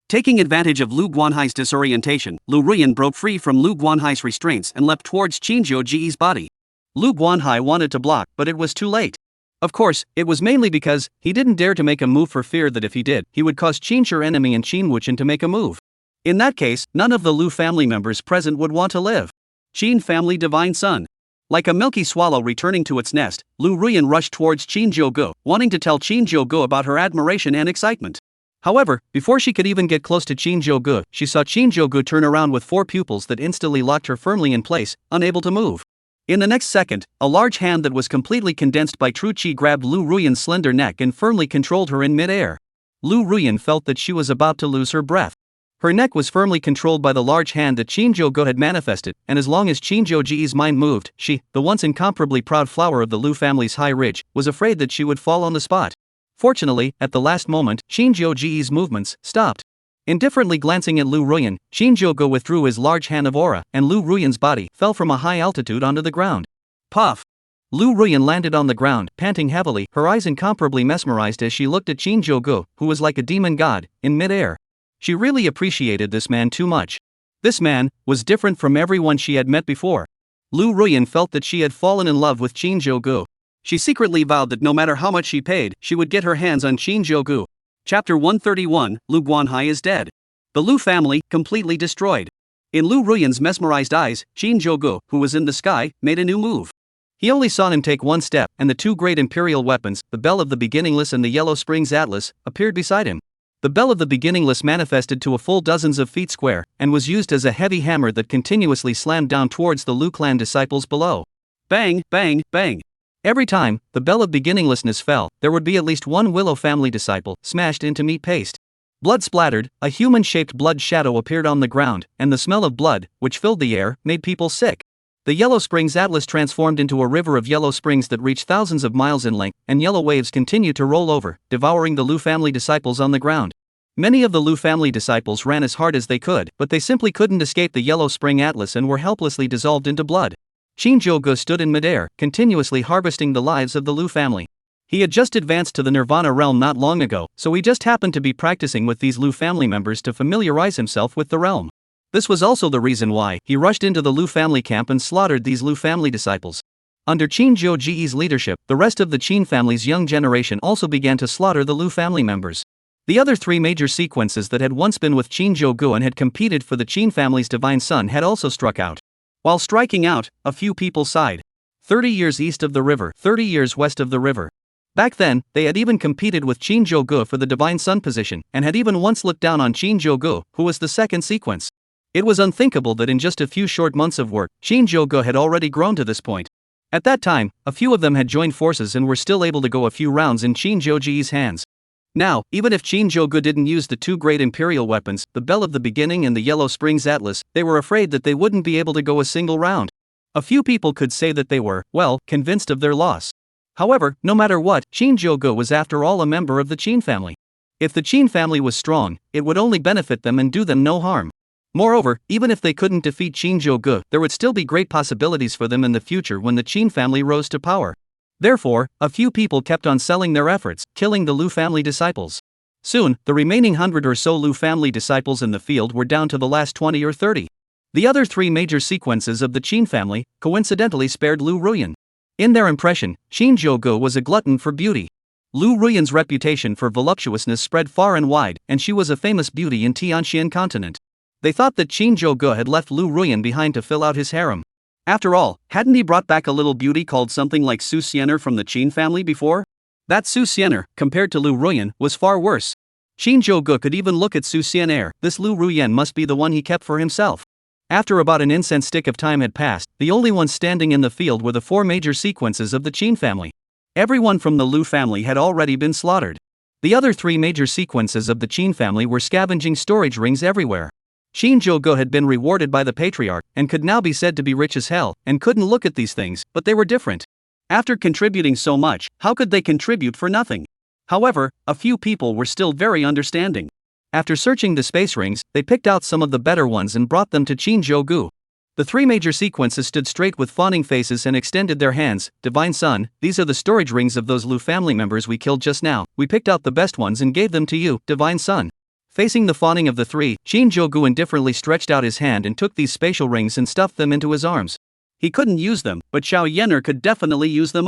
Taking advantage of Lu Guanhai's disorientation, Lu Ruyan broke free from Lu Guanhai's restraints and leapt towards Shinjogo's body. Lu Guanhai wanted to block, but it was too late. Of course, it was mainly because he didn't dare to make a move for fear that if he did, he would cause Qin Shi's enemy and Qin Wuchen to make a move. In that case, none of the Lu family members present would want to live. Qin family divine son. Like a milky swallow returning to its nest, Lu Ruyan rushed towards Shinjogo, wanting to tell Shinjogo about her admiration and excitement. However, before she could even get close to Shinjogo, she saw Shinjogo turn around with 4 pupils that instantly locked her firmly in place, unable to move. In the next second, a large hand that was completely condensed by true qi grabbed Lu Ruyan's slender neck and firmly controlled her in mid-air. Lu Ruyan felt that she was about to lose her breath. Her neck was firmly controlled by the large hand that Shinjogo had manifested, and as long as Shinjogo's mind moved, she, the once incomparably proud flower of the Lu family's high ridge, was afraid that she would fall on the spot. Fortunately, at the last moment, Shinjogo's movements stopped. Indifferently glancing at Lu Ruyan, Shinjogo withdrew his large hand of aura, and Lu Ruyan's body fell from a high altitude onto the ground. Puff! Lu Ruyan landed on the ground, panting heavily, her eyes incomparably mesmerized as she looked at Shinjogo, who was like a demon god, in mid-air. She really appreciated this man too much. This man was different from everyone she had met before. Lu Ruyan felt that she had fallen in love with Shinjogo. She secretly vowed that no matter how much she paid, she would get her hands on Shinjogo. Chapter 131, Lu Guanhai is dead. The Lu family, completely destroyed. In Lu Ruyan's mesmerized eyes, Shinjogo, who was in the sky, made a new move. He only saw him take one step, and the 2 great imperial weapons, the Bell of the Beginningless and the Yellow Springs Atlas, appeared beside him. The Bell of the Beginningless manifested to a full dozens of feet square, and was used as a heavy hammer that continuously slammed down towards the Lu clan disciples below. Bang, bang, bang. Every time the Bell of Beginninglessness fell, there would be at least one Willow family disciple smashed into meat paste. Blood splattered, a human-shaped blood shadow appeared on the ground, and the smell of blood, which filled the air, made people sick. The Yellow Springs Atlas transformed into a river of yellow springs that reached thousands of miles in length, and yellow waves continued to roll over, devouring the Lu family disciples on the ground. Many of the Lu family disciples ran as hard as they could, but they simply couldn't escape the Yellow Spring Atlas and were helplessly dissolved into blood. Shinjogo stood in midair, continuously harvesting the lives of the Lu family. He had just advanced to the Nirvana realm not long ago, so he just happened to be practicing with these Lu family members to familiarize himself with the realm. This was also the reason why he rushed into the Lu family camp and slaughtered these Lu family disciples. Under Shinjogo's leadership, the rest of the Qin family's young generation also began to slaughter the Lu family members. The other 3 major sequences that had once been with Shinjogo and had competed for the Qin family's divine son had also struck out. While striking out, a few people sighed. 30 years east of the river, 30 years west of the river. Back then, they had even competed with Shinjogo for the divine son position, and had even once looked down on Shinjogo, who was the second sequence. It was unthinkable that in just a few short months of work, Shinjogo had already grown to this point. At that time, a few of them had joined forces and were still able to go a few rounds in Shinjogo's hands. Now, even if Shinjogo didn't use the 2 great imperial weapons, the Bell of the Beginning and the Yellow Springs Atlas, they were afraid that they wouldn't be able to go a single round. A few people could say that they were, well, convinced of their loss. However, no matter what, Shinjogo was after all a member of the Qin family. If the Qin family was strong, it would only benefit them and do them no harm. Moreover, even if they couldn't defeat Shinjogo, there would still be great possibilities for them in the future when the Qin family rose to power. Therefore, a few people kept on selling their efforts, killing the Lu family disciples. Soon, the remaining 100 or so Lu family disciples in the field were down to the last 20 or 30. The other three major sequences of the Qin family, coincidentally spared Lu Ruyan. In their impression, Shinjogo was a glutton for beauty. Lu Ruyan's reputation for voluptuousness spread far and wide, and she was a famous beauty in Tianxian continent. They thought that Shinjogo had left Lu Ruyan behind to fill out his harem. After all, hadn't he brought back a little beauty called something like Su Xian'er from the Qin family before? That Su Xian'er, compared to Lu Ruyan, was far worse. Shinjogo could even look at Su Xian'er. This Lu Ruyan must be the one he kept for himself. After about an incense stick of time had passed, the only ones standing in the field were the four major sequences of the Qin family. Everyone from the Lu family had already been slaughtered. The other three major sequences of the Qin family were scavenging storage rings everywhere. Shinjogo had been rewarded by the patriarch, and could now be said to be rich as hell, and couldn't look at these things, but they were different. After contributing so much, how could they contribute for nothing? However, a few people were still very understanding. After searching the space rings, they picked out some of the better ones and brought them to Shinjogo. The three major sequences stood straight with fawning faces and extended their hands. Divine Son, these are the storage rings of those Lu family members we killed just now. We picked out the best ones and gave them to you, Divine Son. Facing the fawning of the three, Shinjogo indifferently stretched out his hand and took these spatial rings and stuffed them into his arms. He couldn't use them, but Xiao Yener could definitely use them.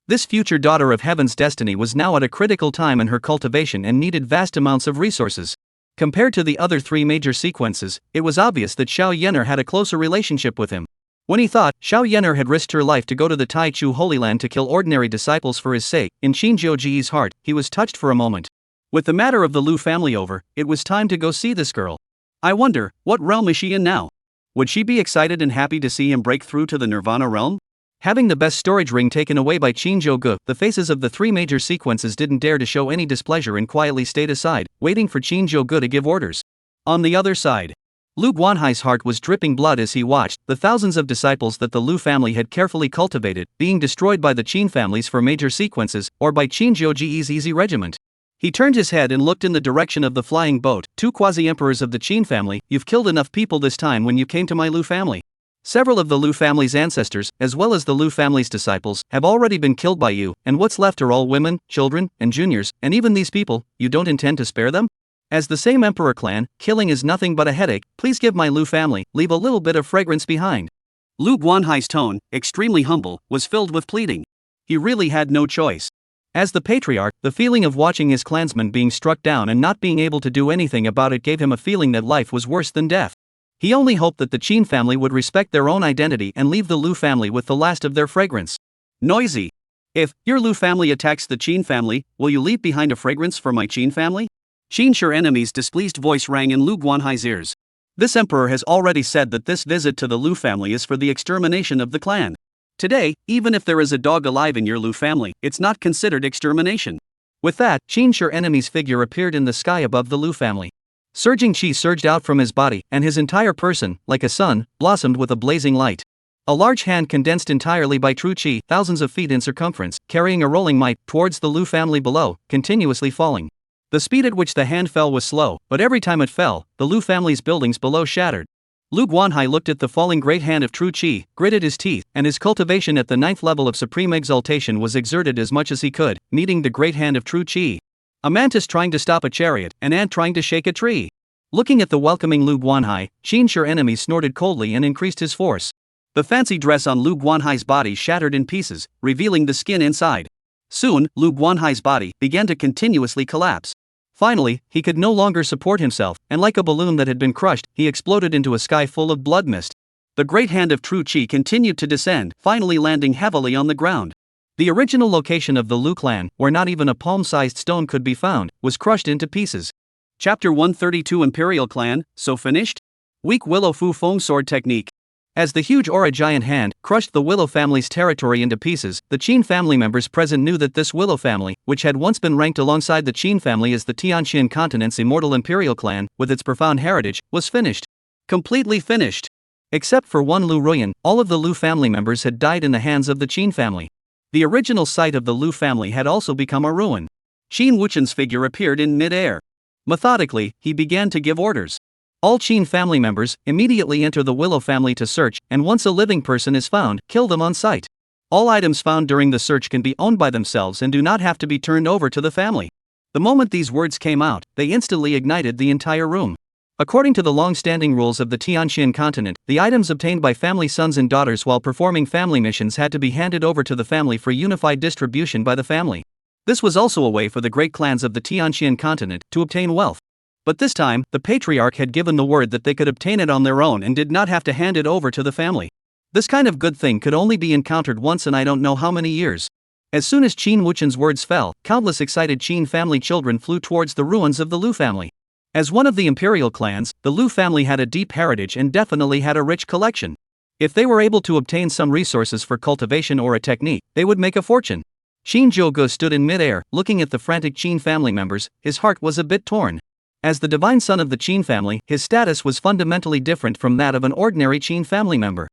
This future daughter of heaven's destiny was now at a critical time in her cultivation and needed vast amounts of resources. Compared to the other three major sequences, it was obvious that Xiao Yener had a closer relationship with him. When he thought Xiao Yener had risked her life to go to the Taicho Holy Land to kill ordinary disciples for his sake, in Shinjogo's heart, he was touched for a moment. With the matter of the Lu family over, it was time to go see this girl. I wonder, what realm is she in now? Would she be excited and happy to see him break through to the Nirvana realm? Having the best storage ring taken away by Shinjogo, the faces of the three major sequences didn't dare to show any displeasure and quietly stayed aside, waiting for Shinjogo to give orders. On the other side, Lu Guanhai's heart was dripping blood as he watched the thousands of disciples that the Lu family had carefully cultivated being destroyed by the Qin families for major sequences, or by Shinjogo's easy regiment. He turned his head and looked in the direction of the flying boat. Two Quasi-Emperors of the Qin family, you've killed enough people this time when you came to my Lu family. Several of the Lu family's ancestors, as well as the Lu family's disciples, have already been killed by you, and what's left are all women, children, and juniors, and even these people, you don't intend to spare them? As the same Emperor clan, killing is nothing but a headache, please give my Lu family, leave a little bit of fragrance behind. Lu Guanhai's tone, extremely humble, was filled with pleading. He really had no choice. As the patriarch, the feeling of watching his clansmen being struck down and not being able to do anything about it gave him a feeling that life was worse than death. He only hoped that the Qin family would respect their own identity and leave the Lu family with the last of their fragrance. Noisy. If your Lu family attacks the Qin family, will you leave behind a fragrance for my Qin family? Xinsher enemy's displeased voice rang in Lu Guanhai's ears. This emperor has already said that this visit to the Lu family is for the extermination of the clan. Today, even if there is a dog alive in your Lu family, it's not considered extermination. With that, Xinsher enemy's figure appeared in the sky above the Lu family. Surging chi surged out from his body, and his entire person, like a sun, blossomed with a blazing light. A large hand condensed entirely by true chi, thousands of feet in circumference, carrying a rolling might towards the Lu family below, continuously falling. The speed at which the hand fell was slow, but every time it fell, the Lu family's buildings below shattered. Lu Guanhai looked at the falling great hand of true chi, gritted his teeth, and his cultivation at the 9th level of supreme exaltation was exerted as much as he could, kneading the great hand of true chi. A mantis trying to stop a chariot, an ant trying to shake a tree. Looking at the welcoming Lu Guanhai, Xinsher enemy snorted coldly and increased his force. The fancy dress on Lu Guanhai's body shattered in pieces, revealing the skin inside. Soon, Lu Guanhai's body began to continuously collapse. Finally, he could no longer support himself, and like a balloon that had been crushed, he exploded into a sky full of blood mist. The great hand of true chi continued to descend, finally landing heavily on the ground. The original location of the Lu clan, where not even a palm-sized stone could be found, was crushed into pieces. Chapter 132 Imperial Clan, so finished? Weak Willow Fu Feng Sword Technique. As the huge aura giant hand crushed the Willow family's territory into pieces, the Qin family members present knew that this Willow family, which had once been ranked alongside the Qin family as the Tianxian continent's immortal imperial clan, with its profound heritage, was finished. Completely finished. Except for one Lu Ruyan, all of the Lu family members had died in the hands of the Qin family. The original site of the Lu family had also become a ruin. Xin Wuchen's figure appeared in mid-air. Methodically, he began to give orders. All Qing family members immediately enter the Willow family to search, and once a living person is found, kill them on sight. All items found during the search can be owned by themselves and do not have to be turned over to the family. The moment these words came out, they instantly ignited the entire room. According to the long-standing rules of the Tianxian continent, the items obtained by family sons and daughters while performing family missions had to be handed over to the family for unified distribution by the family. This was also a way for the great clans of the Tianxian continent to obtain wealth. But this time, the patriarch had given the word that they could obtain it on their own and did not have to hand it over to the family. This kind of good thing could only be encountered once in I don't know how many years. As soon as Qin Wuchen's words fell, countless excited Qin family children flew towards the ruins of the Lu family. As one of the imperial clans, the Lu family had a deep heritage and definitely had a rich collection. If they were able to obtain some resources for cultivation or a technique, they would make a fortune. Shinjogo stood in mid-air, looking at the frantic Qin family members. His heart was a bit torn. As the divine son of the Qin family, his status was fundamentally different from that of an ordinary Qin family member.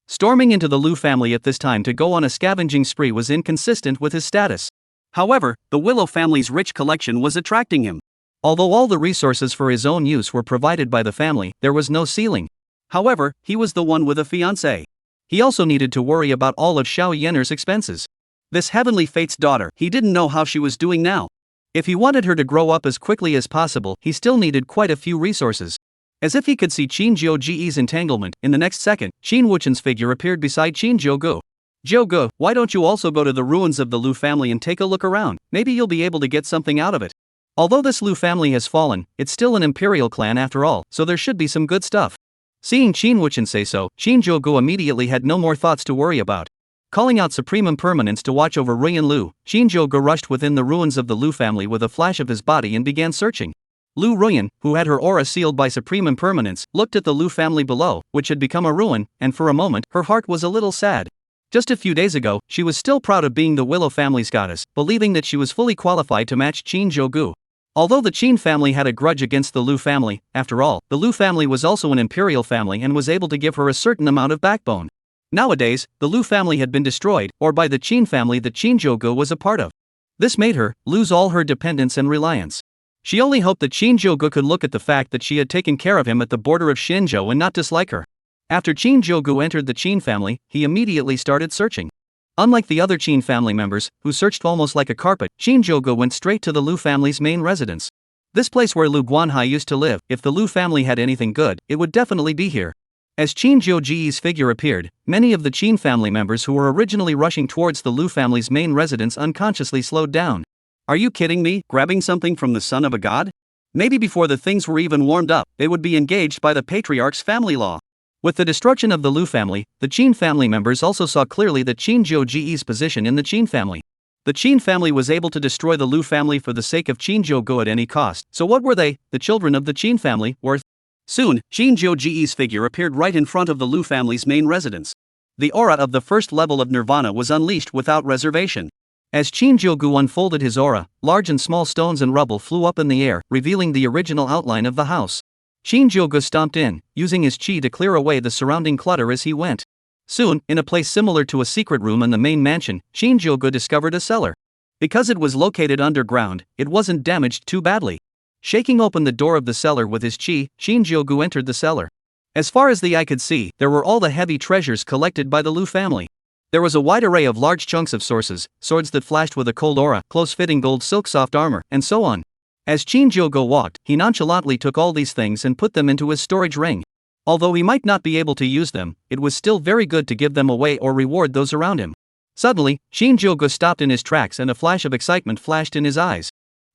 Storming into the Lu family at this time to go on a scavenging spree was inconsistent with his status. However, the Willow family's rich collection was attracting him. Although all the resources for his own use were provided by the family, there was no ceiling. However, he was the one with a fiancée. He also needed to worry about all of Xiao Yener's expenses. This heavenly fate's daughter, he didn't know how she was doing now. If he wanted her to grow up as quickly as possible, he still needed quite a few resources. As if he could see Qin Jiuji's entanglement, in the next second, Qin Wuchen's figure appeared beside Shinjogo. Jogo, why don't you also go to the ruins of the Lu family and take a look around? Maybe you'll be able to get something out of it. Although this Lu family has fallen, it's still an imperial clan after all, so there should be some good stuff. Seeing Qin Wuchen say so, Shinjogo immediately had no more thoughts to worry about. Calling out Supreme Impermanence to watch over Ruyan Lu, Shinjogo rushed within the ruins of the Lu family with a flash of his body and began searching. Lu Ruyan, who had her aura sealed by Supreme Impermanence, looked at the Lu family below, which had become a ruin, and for a moment, her heart was a little sad. Just a few days ago, she was still proud of being the Willow family's goddess, believing that she was fully qualified to match Qin Jogu. Although the Qin family had a grudge against the Lu family, after all, the Lu family was also an imperial family and was able to give her a certain amount of backbone. Nowadays, the Lu family had been destroyed, or by the Qin family that Shinjogo was a part of. This made her lose all her dependence and reliance. She only hoped that Shinjogo could look at the fact that she had taken care of him at the border of Shinjo and not dislike her. After Shinjogo entered the Qin family, he immediately started searching. Unlike the other Qin family members, who searched almost like a carpet, Shinjogo went straight to the Lu family's main residence. This place where Lu Guanhai used to live, if the Lu family had anything good, it would definitely be here. As Qin Jiuji's figure appeared, many of the Qin family members who were originally rushing towards the Lu family's main residence unconsciously slowed down. Are you kidding me? Grabbing something from the son of a god? Maybe before the things were even warmed up, they would be engaged by the patriarch's family law. With the destruction of the Lu family, the Qin family members also saw clearly that Qin Jiuji's position in the Qin family. The Qin family was able to destroy the Lu family for the sake of Qin Jogo at any cost, so what were they, the children of the Qin family, worth? Soon, Qin Jiuji's figure appeared right in front of the Lu family's main residence. The aura of the first level of nirvana was unleashed without reservation. As Qin Jogu unfolded his aura, large and small stones and rubble flew up in the air, revealing the original outline of the house. Shinjogo stomped in, using his chi to clear away the surrounding clutter as he went. Soon, in a place similar to a secret room in the main mansion, Shinjogo discovered a cellar. Because it was located underground, it wasn't damaged too badly. Shaking open the door of the cellar with his chi, Shinjogo entered the cellar. As far as the eye could see, there were all the heavy treasures collected by the Lu family. There was a wide array of large chunks of sources, swords that flashed with a cold aura, close-fitting gold silk soft armor, and so on. As Shinjogo walked, he nonchalantly took all these things and put them into his storage ring. Although he might not be able to use them, it was still very good to give them away or reward those around him. Suddenly, Shinjogo stopped in his tracks and a flash of excitement flashed in his eyes.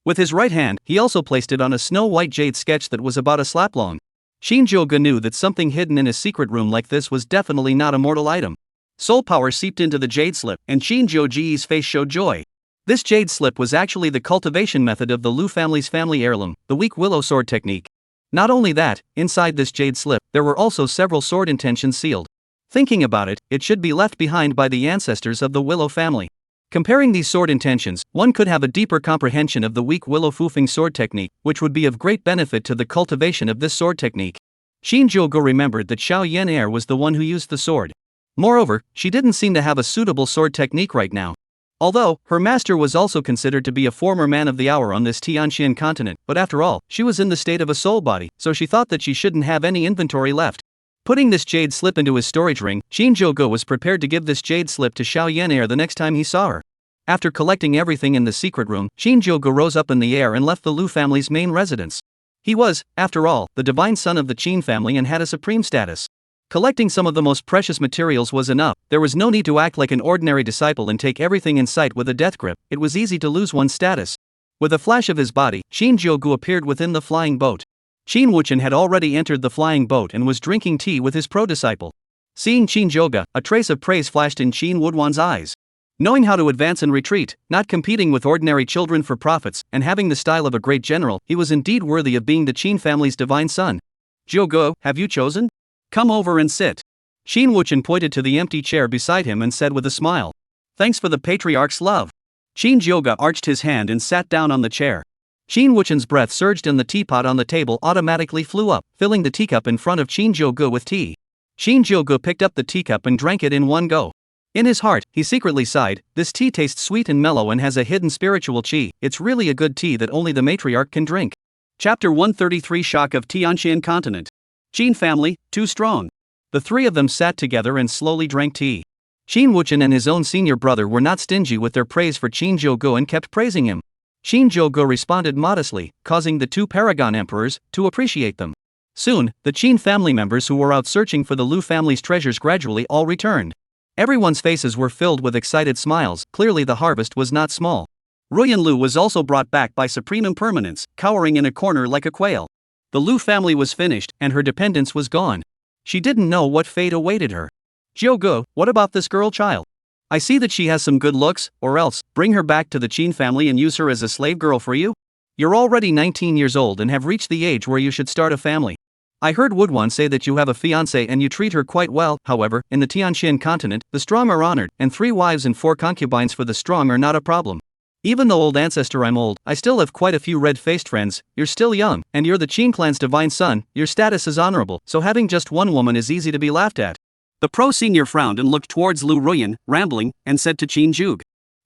With his right hand, he also placed it on a snow-white jade sketch that was about a slap long. Shinjogo knew that something hidden in a secret room like this was definitely not a mortal item. Soul power seeped into the jade slip, and Shinjoji's face showed joy. This jade slip was actually the cultivation method of the Lu family's family heirloom, the weak willow sword technique. Not only that, inside this jade slip, there were also several sword intentions sealed. Thinking about it, it should be left behind by the ancestors of the Willow family. Comparing these sword intentions, one could have a deeper comprehension of the weak willow foofing sword technique, which would be of great benefit to the cultivation of this sword technique. Shinjogo remembered that Xiao Yener was the one who used the sword. Moreover, she didn't seem to have a suitable sword technique right now. Although, her master was also considered to be a former man of the hour on this Tianqian continent, but after all, she was in the state of a soul body, so she thought that she shouldn't have any inventory left. Putting this jade slip into his storage ring, Shinjogo was prepared to give this jade slip to Xiao Yan'er the next time he saw her. After collecting everything in the secret room, Shinjogo rose up in the air and left the Lu family's main residence. He was, after all, the divine son of the Qing family and had a supreme status. Collecting some of the most precious materials was enough. There was no need to act like an ordinary disciple and take everything in sight with a death grip. It was easy to lose one's status. With a flash of his body, Shinjogo appeared within the flying boat. Qin Wuchen had already entered the flying boat and was drinking tea with his pro-disciple. Seeing Shinjogo, a trace of praise flashed in Qin Wuduan's eyes. Knowing how to advance and retreat, not competing with ordinary children for profits, and having the style of a great general, he was indeed worthy of being the Qin family's divine son. Jogo, have you chosen? Come over and sit. Qin Wuchen pointed to the empty chair beside him and said with a smile. Thanks for the patriarch's love. Shinjogo arched his hand and sat down on the chair. Qin Wuchen's breath surged and the teapot on the table automatically flew up, filling the teacup in front of Shinjogo with tea. Shinjogo picked up the teacup and drank it in one go. In his heart, he secretly sighed, this tea tastes sweet and mellow and has a hidden spiritual qi, it's really a good tea that only the matriarch can drink. Chapter 133 Shock of Tianqian Continent. Qin family, too strong. The three of them sat together and slowly drank tea. Qin Wuchen and his own senior brother were not stingy with their praise for Shinjogo and kept praising him. Shinjogo responded modestly, causing the two paragon emperors to appreciate them. Soon, the Qin family members who were out searching for the Lu family's treasures gradually all returned. Everyone's faces were filled with excited smiles, clearly the harvest was not small. Ruyan Lu was also brought back by supreme impermanence, cowering in a corner like a quail. The Lu family was finished, and her dependence was gone. She didn't know what fate awaited her. Jogo, what about this girl child? I see that she has some good looks, or else, bring her back to the Qin family and use her as a slave girl for you? You're already 19 years old and have reached the age where you should start a family. I heard Wuduan say that you have a fiancée and you treat her quite well. However, in the Tianqian continent, the strong are honored, and 3 wives and 4 concubines for the strong are not a problem. Even though old ancestor I'm old, I still have quite a few red-faced friends. You're still young, and you're the Qin clan's divine son, your status is honorable, so having just one woman is easy to be laughed at. The pro-senior frowned and looked towards Lu Ruyan, rambling, and said to Shinjogo.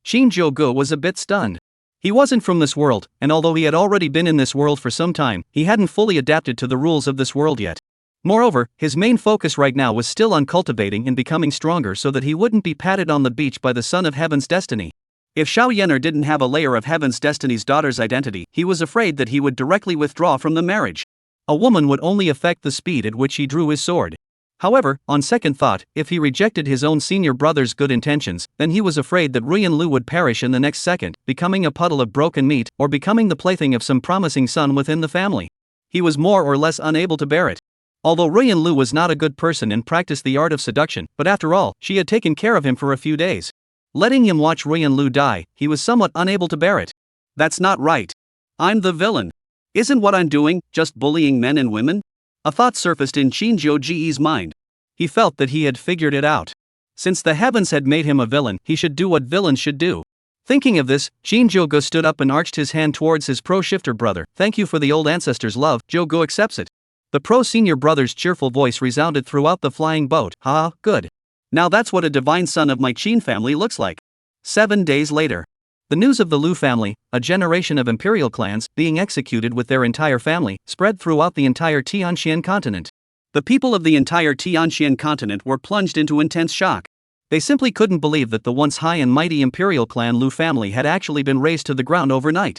Shinjogo was a bit stunned. He wasn't from this world, and although he had already been in this world for some time, he hadn't fully adapted to the rules of this world yet. Moreover, his main focus right now was still on cultivating and becoming stronger so that he wouldn't be patted on the beach by the son of heaven's destiny. If Xiao Yan'er didn't have a layer of heaven's destiny's daughter's identity, he was afraid that he would directly withdraw from the marriage. A woman would only affect the speed at which he drew his sword. However, on second thought, if he rejected his own senior brother's good intentions, then he was afraid that Ruyan Lu would perish in the next second, becoming a puddle of broken meat, or becoming the plaything of some promising son within the family. He was more or less unable to bear it. Although Ruyan Lu was not a good person and practiced the art of seduction, but after all, she had taken care of him for a few days. Letting him watch Ruyan Lu die, he was somewhat unable to bear it. That's not right. I'm the villain. Isn't what I'm doing just bullying men and women? A thought surfaced in Shinjogo's mind. He felt that he had figured it out. Since the heavens had made him a villain, he should do what villains should do. Thinking of this, Shinjogo stood up and arched his hand towards his pro-shifter brother. Thank you for the old ancestor's love, Jogo accepts it. The pro-senior brother's cheerful voice resounded throughout the flying boat. Ha, good. Now that's what a divine son of my Qin family looks like. 7 days later. The news of the Lu family, a generation of imperial clans, being executed with their entire family, spread throughout the entire Tianqian continent. The people of the entire Tianqian continent were plunged into intense shock. They simply couldn't believe that the once high and mighty imperial clan Lu family had actually been razed to the ground overnight.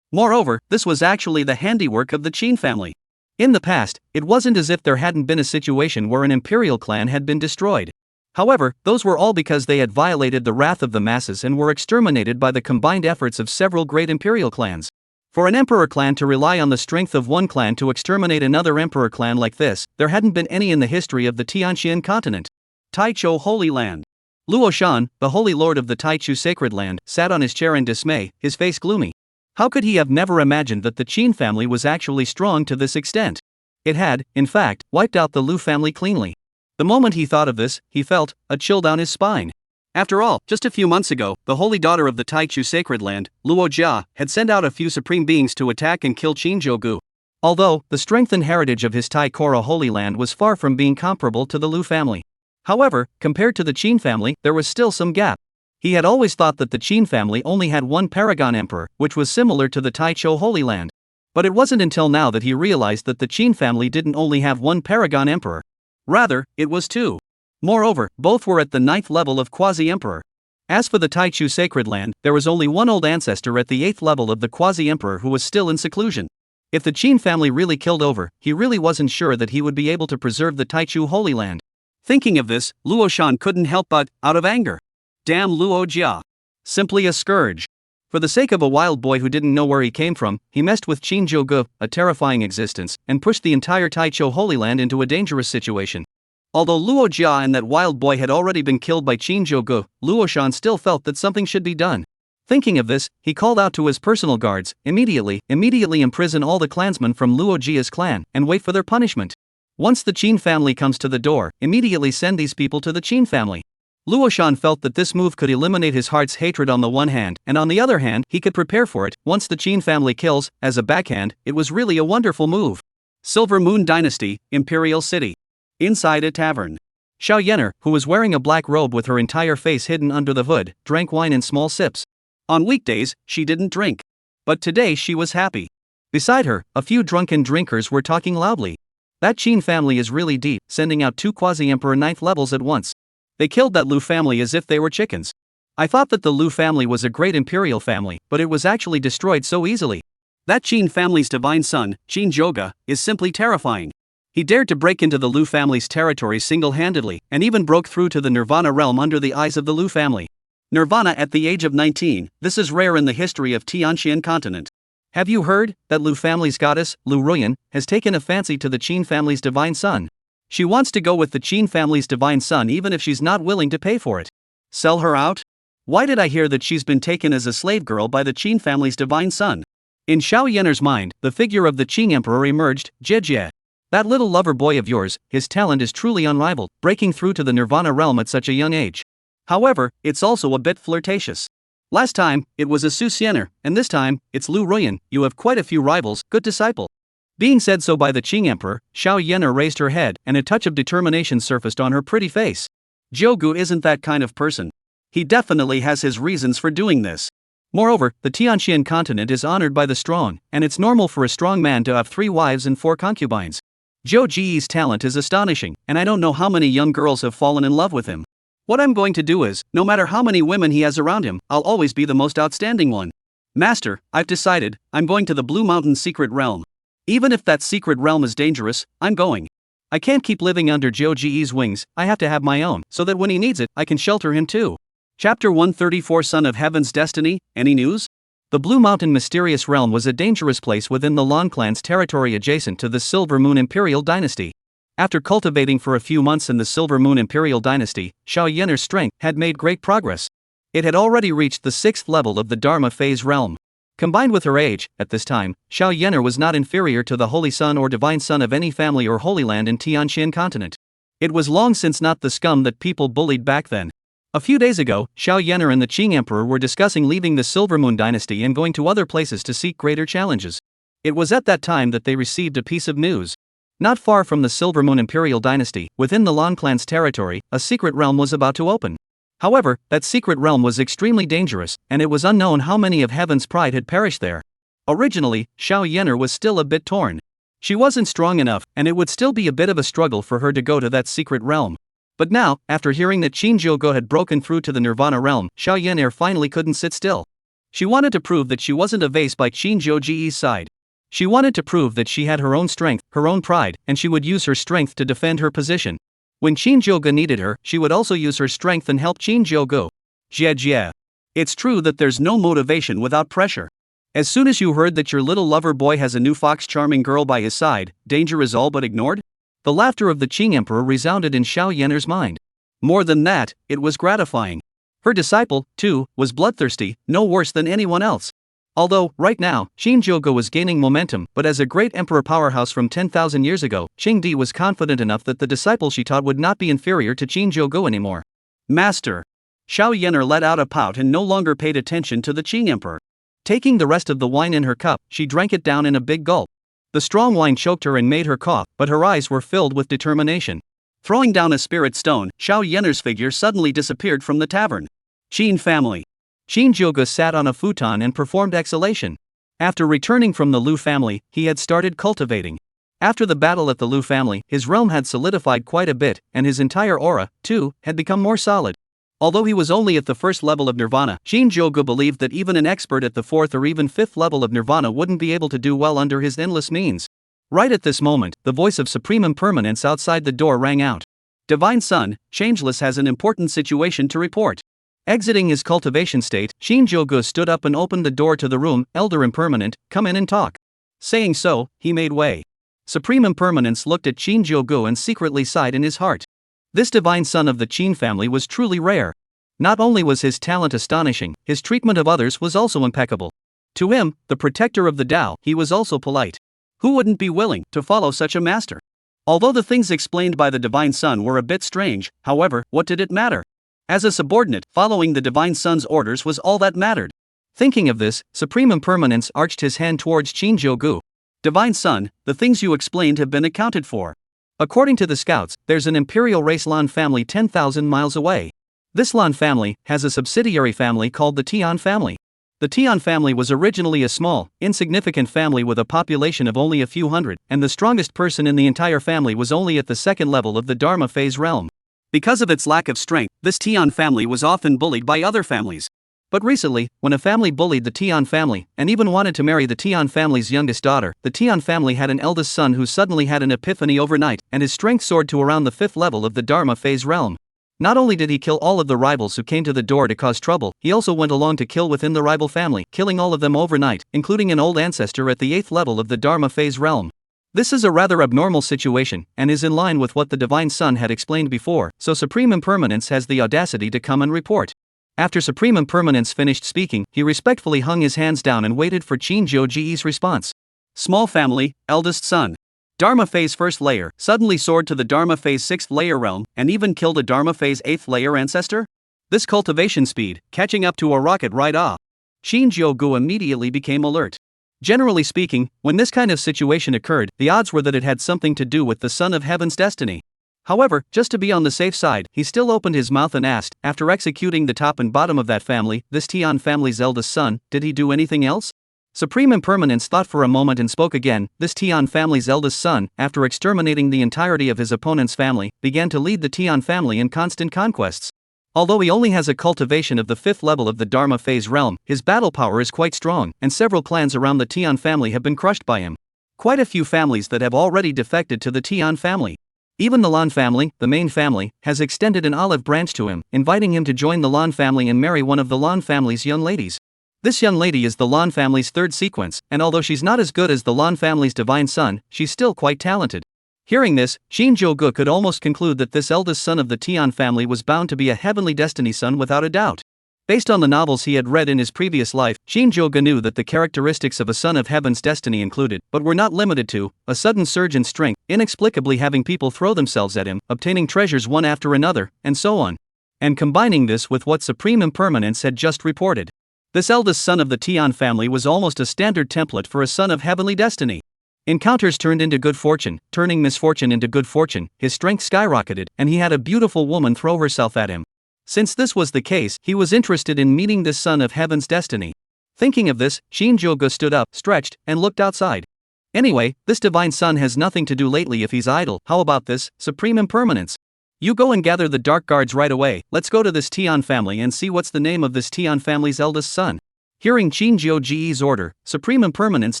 Moreover, this was actually the handiwork of the Qin family. In the past, it wasn't as if there hadn't been a situation where an imperial clan had been destroyed. However, those were all because they had violated the wrath of the masses and were exterminated by the combined efforts of several great imperial clans. For an emperor clan to rely on the strength of one clan to exterminate another emperor clan like this, there hadn't been any in the history of the Tianqian continent. Taicho Holy Land. Luo Shan, the holy lord of the Taichu sacred land, sat on his chair in dismay, his face gloomy. How could he have never imagined that the Qin family was actually strong to this extent? It had, in fact, wiped out the Lu family cleanly. The moment he thought of this, he felt a chill down his spine. After all, just a few months ago, the holy daughter of the Taichu sacred land, Luo Jia, had sent out a few supreme beings to attack and kill Shinjogo. Although, the strength and heritage of his Taicho Holy Land was far from being comparable to the Lu family. However, compared to the Qin family, there was still some gap. He had always thought that the Qing family only had one paragon emperor, which was similar to the Taicho Holy Land. But it wasn't until now that he realized that the Qing family didn't only have one paragon emperor. Rather, it was two. Moreover, both were at the 9th level of Quasi-Emperor. As for the Taichu Sacred Land, there was only one old ancestor at the 8th level of the Quasi-Emperor who was still in seclusion. If the Qing family really killed over, he really wasn't sure that he would be able to preserve the Taichu Holy Land. Thinking of this, Luo Shan couldn't help but, out of anger. Damn Luo Jia. Simply a scourge. For the sake of a wild boy who didn't know where he came from, he messed with Shinjogo, a terrifying existence, and pushed the entire Taicho Holy Land into a dangerous situation. Although Luo Jia and that wild boy had already been killed by Shinjogo, Luo Shan still felt that something should be done. Thinking of this, he called out to his personal guards, immediately imprison all the clansmen from Luo Jia's clan, and wait for their punishment. Once the Qin family comes to the door, immediately send these people to the Qin family. Luo Shan felt that this move could eliminate his heart's hatred on the one hand, and on the other hand, he could prepare for it once the Qin family kills. As a backhand, it was really a wonderful move. Silver Moon Dynasty, Imperial City. Inside a tavern. Xiao Yener, who was wearing a black robe with her entire face hidden under the hood, drank wine in small sips. On weekdays, she didn't drink. But today she was happy. Beside her, a few drunken drinkers were talking loudly. That Qin family is really deep, sending out 2 Quasi-Emperor 9th levels at once. They killed that Lu family as if they were chickens. I thought that the Lu family was a great imperial family, but it was actually destroyed so easily. That Qin family's divine son, Shinjogo, is simply terrifying. He dared to break into the Lu family's territory single-handedly, and even broke through to the Nirvana realm under the eyes of the Lu family. Nirvana at the age of 19, this is rare in the history of Tianqian continent. Have you heard that Lu family's goddess, Lu Ruyan, has taken a fancy to the Qin family's divine son? She wants to go with the Qin family's divine son even if she's not willing to pay for it. Sell her out? Why did I hear that she's been taken as a slave girl by the Qin family's divine son? In Xiao Yener's mind, the figure of the Qing Emperor emerged. Jie. That little lover boy of yours, his talent is truly unrivaled, breaking through to the Nirvana realm at such a young age. However, it's also a bit flirtatious. Last time, it was Asus Yener, and this time, it's Lu Ruyan. You have quite a few rivals, good disciple. Being said so by the Qing Emperor, Xiao Yener raised her head, and a touch of determination surfaced on her pretty face. Jiugu isn't that kind of person. He definitely has his reasons for doing this. Moreover, the Tianqian continent is honored by the strong, and it's normal for a strong man to have 3 wives and 4 concubines. Zhou Ji's talent is astonishing, and I don't know how many young girls have fallen in love with him. What I'm going to do is, no matter how many women he has around him, I'll always be the most outstanding one. Master, I've decided, I'm going to the Blue Mountain Secret Realm. Even if that secret realm is dangerous, I'm going. I can't keep living under Zhou Ji's wings, I have to have my own, so that when he needs it, I can shelter him too. Chapter 134 Son of Heaven's Destiny, any news? The Blue Mountain Mysterious Realm was a dangerous place within the Lan clan's territory adjacent to the Silver Moon Imperial Dynasty. After cultivating for a few months in the Silver Moon Imperial Dynasty, Xiao Yener's strength had made great progress. It had already reached the 6th level of the Dharma Phase realm. Combined with her age, at this time, Xiao Yener was not inferior to the Holy Son or Divine Son of any family or Holy Land in Tianqian continent. It was long since not the scum that people bullied back then. A few days ago, Xiao Yener and the Qing Emperor were discussing leaving the Silver Moon Dynasty and going to other places to seek greater challenges. It was at that time that they received a piece of news. Not far from the Silver Moon Imperial Dynasty, within the Lan clan's territory, a secret realm was about to open. However, that secret realm was extremely dangerous, and it was unknown how many of Heaven's pride had perished there. Originally, Xiao Yener was still a bit torn. She wasn't strong enough, and it would still be a bit of a struggle for her to go to that secret realm. But now, after hearing that Shinjogo had broken through to the Nirvana realm, Xiao Yener finally couldn't sit still. She wanted to prove that she wasn't a vase by Shinjogo's side. She wanted to prove that she had her own strength, her own pride, and she would use her strength to defend her position. When Shinjogo needed her, she would also use her strength and help Shinjogo. Jie. It's true that there's no motivation without pressure. As soon as you heard that your little lover boy has a new fox charming girl by his side, danger is all but ignored? The laughter of the Qing Emperor resounded in Xiao Yener's mind. More than that, it was gratifying. Her disciple, too, was bloodthirsty, no worse than anyone else. Although, right now, Shinjogo was gaining momentum, but as a great emperor powerhouse from 10,000 years ago, Qing was confident enough that the disciple she taught would not be inferior to Shinjogo anymore. Master. Xiao Yener let out a pout and no longer paid attention to the Qing Emperor. Taking the rest of the wine in her cup, she drank it down in a big gulp. The strong wine choked her and made her cough, but her eyes were filled with determination. Throwing down a spirit stone, Xiao Yener's figure suddenly disappeared from the tavern. Qing family. Shinjogo sat on a futon and performed exhalation. After returning from the Liu family, he had started cultivating. After the battle at the Liu family, his realm had solidified quite a bit, and his entire aura, too, had become more solid. Although he was only at the first level of nirvana, Shinjogo believed that even an expert at the fourth or even fifth level of nirvana wouldn't be able to do well under his endless means. Right at this moment, the voice of Supreme Impermanence outside the door rang out. Divine Son, Changeless has an important situation to report. Exiting his cultivation state, Shinjogo stood up and opened the door to the room. Elder Impermanent, come in and talk. Saying so, he made way. Supreme Impermanence looked at Shinjogo and secretly sighed in his heart. This divine son of the Qin family was truly rare. Not only was his talent astonishing, his treatment of others was also impeccable. To him, the protector of the Tao, he was also polite. Who wouldn't be willing to follow such a master? Although the things explained by the divine son were a bit strange, however, what did it matter? As a subordinate, following the divine son's orders was all that mattered. Thinking of this, Supreme Impermanence arched his hand towards Shinjogo. Divine Son, the things you explained have been accounted for. According to the scouts, there's an imperial race Lan family 10,000 miles away. This Lan family has a subsidiary family called the Tian family. The Tian family was originally a small, insignificant family with a population of only a few hundred, and the strongest person in the entire family was only at the second level of the Dharma phase realm. Because of its lack of strength, this Tian family was often bullied by other families. But recently, when a family bullied the Tian family, and even wanted to marry the Tian family's youngest daughter, the Tian family had an eldest son who suddenly had an epiphany overnight, and his strength soared to around the fifth level of the Dharma phase realm. Not only did he kill all of the rivals who came to the door to cause trouble, he also went along to kill within the rival family, killing all of them overnight, including an old ancestor at the 8th level of the Dharma phase realm. This is a rather abnormal situation, and is in line with what the Divine Son had explained before, so Supreme Impermanence has the audacity to come and report. After Supreme Impermanence finished speaking, he respectfully hung his hands down and waited for Shinjogo's response. Small family, eldest son. Dharma phase first layer, suddenly soared to the Dharma phase 6th layer realm, and even killed a Dharma phase 8th layer ancestor? This cultivation speed, catching up to a rocket right off. Shinjogo immediately became alert. Generally speaking, when this kind of situation occurred, the odds were that it had something to do with the Son of Heaven's destiny. However, just to be on the safe side, he still opened his mouth and asked, after executing the top and bottom of that family, this Tian family's eldest son, did he do anything else? Supreme Impermanence thought for a moment and spoke again. This Tian family's eldest son, after exterminating the entirety of his opponent's family, began to lead the Tian family in constant conquests. Although he only has a cultivation of the 5th level of the Dharma phase realm, his battle power is quite strong, and several clans around the Tian family have been crushed by him. Quite a few families that have already defected to the Tian family. Even the Lan family, the main family, has extended an olive branch to him, inviting him to join the Lan family and marry one of the Lan family's young ladies. This young lady is the Lan family's third sequence, and although she's not as good as the Lan family's divine son, she's still quite talented. Hearing this, Shinjogo could almost conclude that this eldest son of the Tian family was bound to be a heavenly destiny son without a doubt. Based on the novels he had read in his previous life, Shinjogo knew that the characteristics of a son of heaven's destiny included, but were not limited to, a sudden surge in strength, inexplicably having people throw themselves at him, obtaining treasures one after another, and so on. And combining this with what Supreme Impermanence had just reported. This eldest son of the Tian family was almost a standard template for a son of heavenly destiny. Encounters turned into good fortune, turning misfortune into good fortune, his strength skyrocketed, and he had a beautiful woman throw herself at him. Since this was the case, he was interested in meeting this son of heaven's destiny. Thinking of this, Shinjogo stood up, stretched, and looked outside. Anyway, this divine son has nothing to do lately if he's idle. How about this, Supreme Impermanence? You go and gather the dark guards right away. Let's go to this Tian family and see what's the name of this Tian family's eldest son. Hearing Shinjogo's order, Supreme Impermanence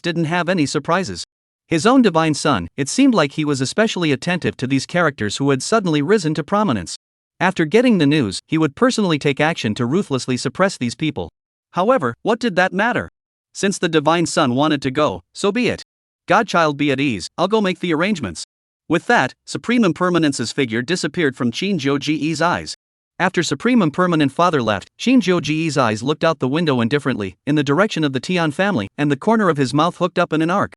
didn't have any surprises. His own divine son, it seemed like he was especially attentive to these characters who had suddenly risen to prominence. After getting the news, he would personally take action to ruthlessly suppress these people. However, what did that matter? Since the divine son wanted to go, so be it. Godchild, be at ease, I'll go make the arrangements. With that, Supreme Impermanence's figure disappeared from Shinjogo's eyes. After Supreme Impermanent father left, Shinjogo's eyes looked out the window indifferently, in the direction of the Tian family, and the corner of his mouth hooked up in an arc.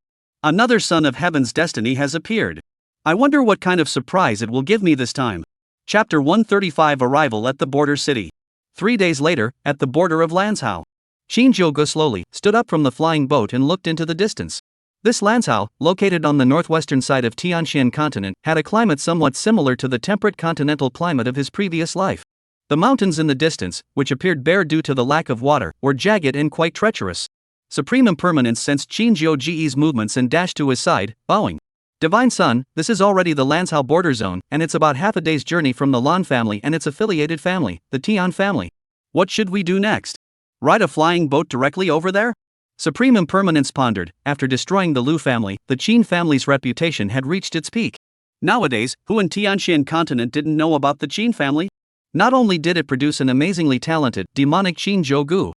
Another son of heaven's destiny has appeared. I wonder what kind of surprise it will give me this time. Chapter 135 Arrival at the Border City. 3 days later, at the border of Lanzhou. Shinjogo slowly stood up from the flying boat and looked into the distance. This Lanzhou, located on the northwestern side of Tianshan continent, had a climate somewhat similar to the temperate continental climate of his previous life. The mountains in the distance, which appeared bare due to the lack of water, were jagged and quite treacherous. Supreme Impermanence sensed Shinjogo's movements and dashed to his side, bowing. Divine Son, this is already the Lanzhou border zone, and it's about half a day's journey from the Lan family and its affiliated family, the Tian family. What should we do next? Ride a flying boat directly over there? Supreme Impermanence pondered. After destroying the Lu family, the Qin family's reputation had reached its peak. Nowadays, who in Tianxian continent didn't know about the Qin family? Not only did it produce an amazingly talented, demonic Shinjogo,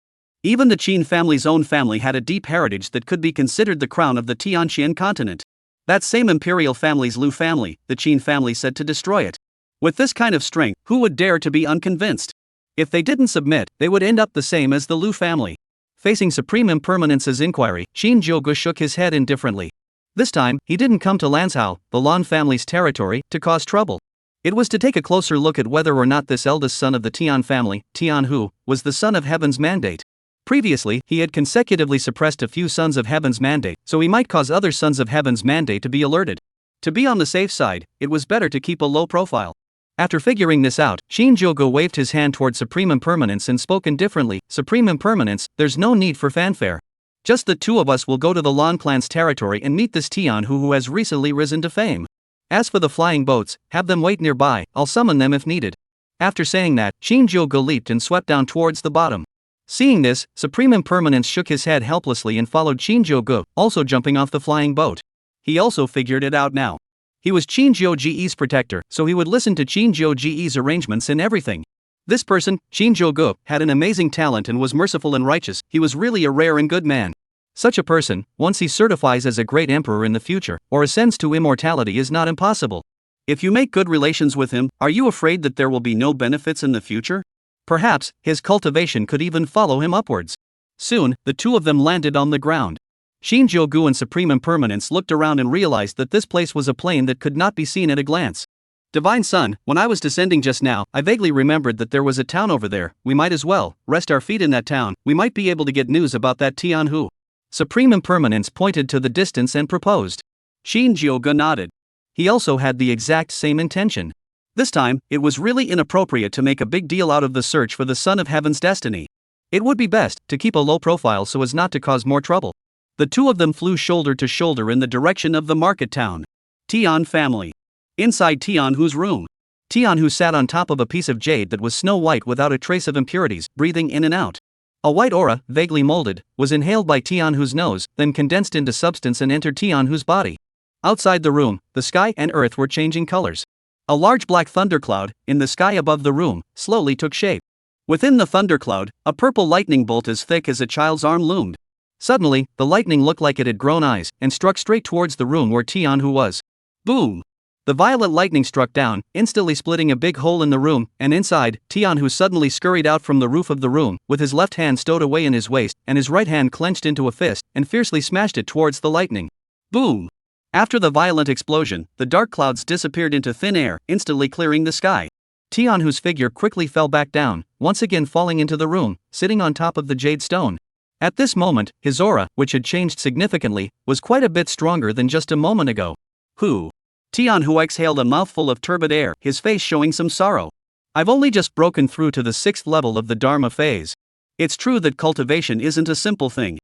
even the Qin family's own family had a deep heritage that could be considered the crown of the Tianxian continent. That same imperial family's Lu family, the Qin family said to destroy it. With this kind of strength, who would dare to be unconvinced? If they didn't submit, they would end up the same as the Lu family. Facing Supreme Impermanence's inquiry, Shinjogo shook his head indifferently. This time, he didn't come to Lanzhou, the Lan family's territory, to cause trouble. It was to take a closer look at whether or not this eldest son of the Tian family, Tian Hu, was the son of Heaven's mandate. Previously, he had consecutively suppressed a few sons of Heaven's mandate, so he might cause other sons of Heaven's mandate to be alerted. To be on the safe side, it was better to keep a low profile. After figuring this out, Shinjogo waved his hand toward Supreme Impermanence and spoke indifferently. Supreme Impermanence, there's no need for fanfare. Just the two of us will go to the Lan clan's territory and meet this Tian who has recently risen to fame. As for the flying boats, have them wait nearby, I'll summon them if needed. After saying that, Shinjogo leaped and swept down towards the bottom. Seeing this, Supreme Impermanence shook his head helplessly and followed Shinjogo, also jumping off the flying boat. He also figured it out now. He was Shinjogo's protector, so he would listen to Shinjogo's arrangements in everything. This person, Shinjogo, had an amazing talent and was merciful and righteous. He was really a rare and good man. Such a person, once he certifies as a great emperor in the future, or ascends to immortality, is not impossible. If you make good relations with him, are you afraid that there will be no benefits in the future? Perhaps, his cultivation could even follow him upwards. Soon, the two of them landed on the ground. Shinjogo and Supreme Impermanence looked around and realized that this place was a plane that could not be seen at a glance. Divine Son, when I was descending just now, I vaguely remembered that there was a town over there. We might as well rest our feet in that town. We might be able to get news about that Tian Hu. Supreme Impermanence pointed to the distance and proposed. Shinjogo nodded. He also had the exact same intention. This time, it was really inappropriate to make a big deal out of the search for the Son of Heaven's destiny. It would be best to keep a low profile so as not to cause more trouble. The two of them flew shoulder to shoulder in the direction of the market town. Tian family. Inside Tian Hu's room. Tian Hu sat on top of a piece of jade that was snow white without a trace of impurities, breathing in and out. A white aura, vaguely molded, was inhaled by Tian Hu's nose, then condensed into substance and entered Tian Hu's body. Outside the room, the sky and earth were changing colors. A large black thundercloud, in the sky above the room, slowly took shape. Within the thundercloud, a purple lightning bolt as thick as a child's arm loomed. Suddenly, the lightning looked like it had grown eyes, and struck straight towards the room where Tian Hu was. Boom! The violet lightning struck down, instantly splitting a big hole in the room, and inside, Tian Hu suddenly scurried out from the roof of the room, with his left hand stowed away in his waist, and his right hand clenched into a fist, and fiercely smashed it towards the lightning. Boom! After the violent explosion, the dark clouds disappeared into thin air, instantly clearing the sky. Tian Hu's figure quickly fell back down, once again falling into the room, sitting on top of the jade stone. At this moment, his aura, which had changed significantly, was quite a bit stronger than just a moment ago. Who? Tian Hu exhaled a mouthful of turbid air, his face showing some sorrow. I've only just broken through to the 6th level of the Dharma phase. It's true that cultivation isn't a simple thing.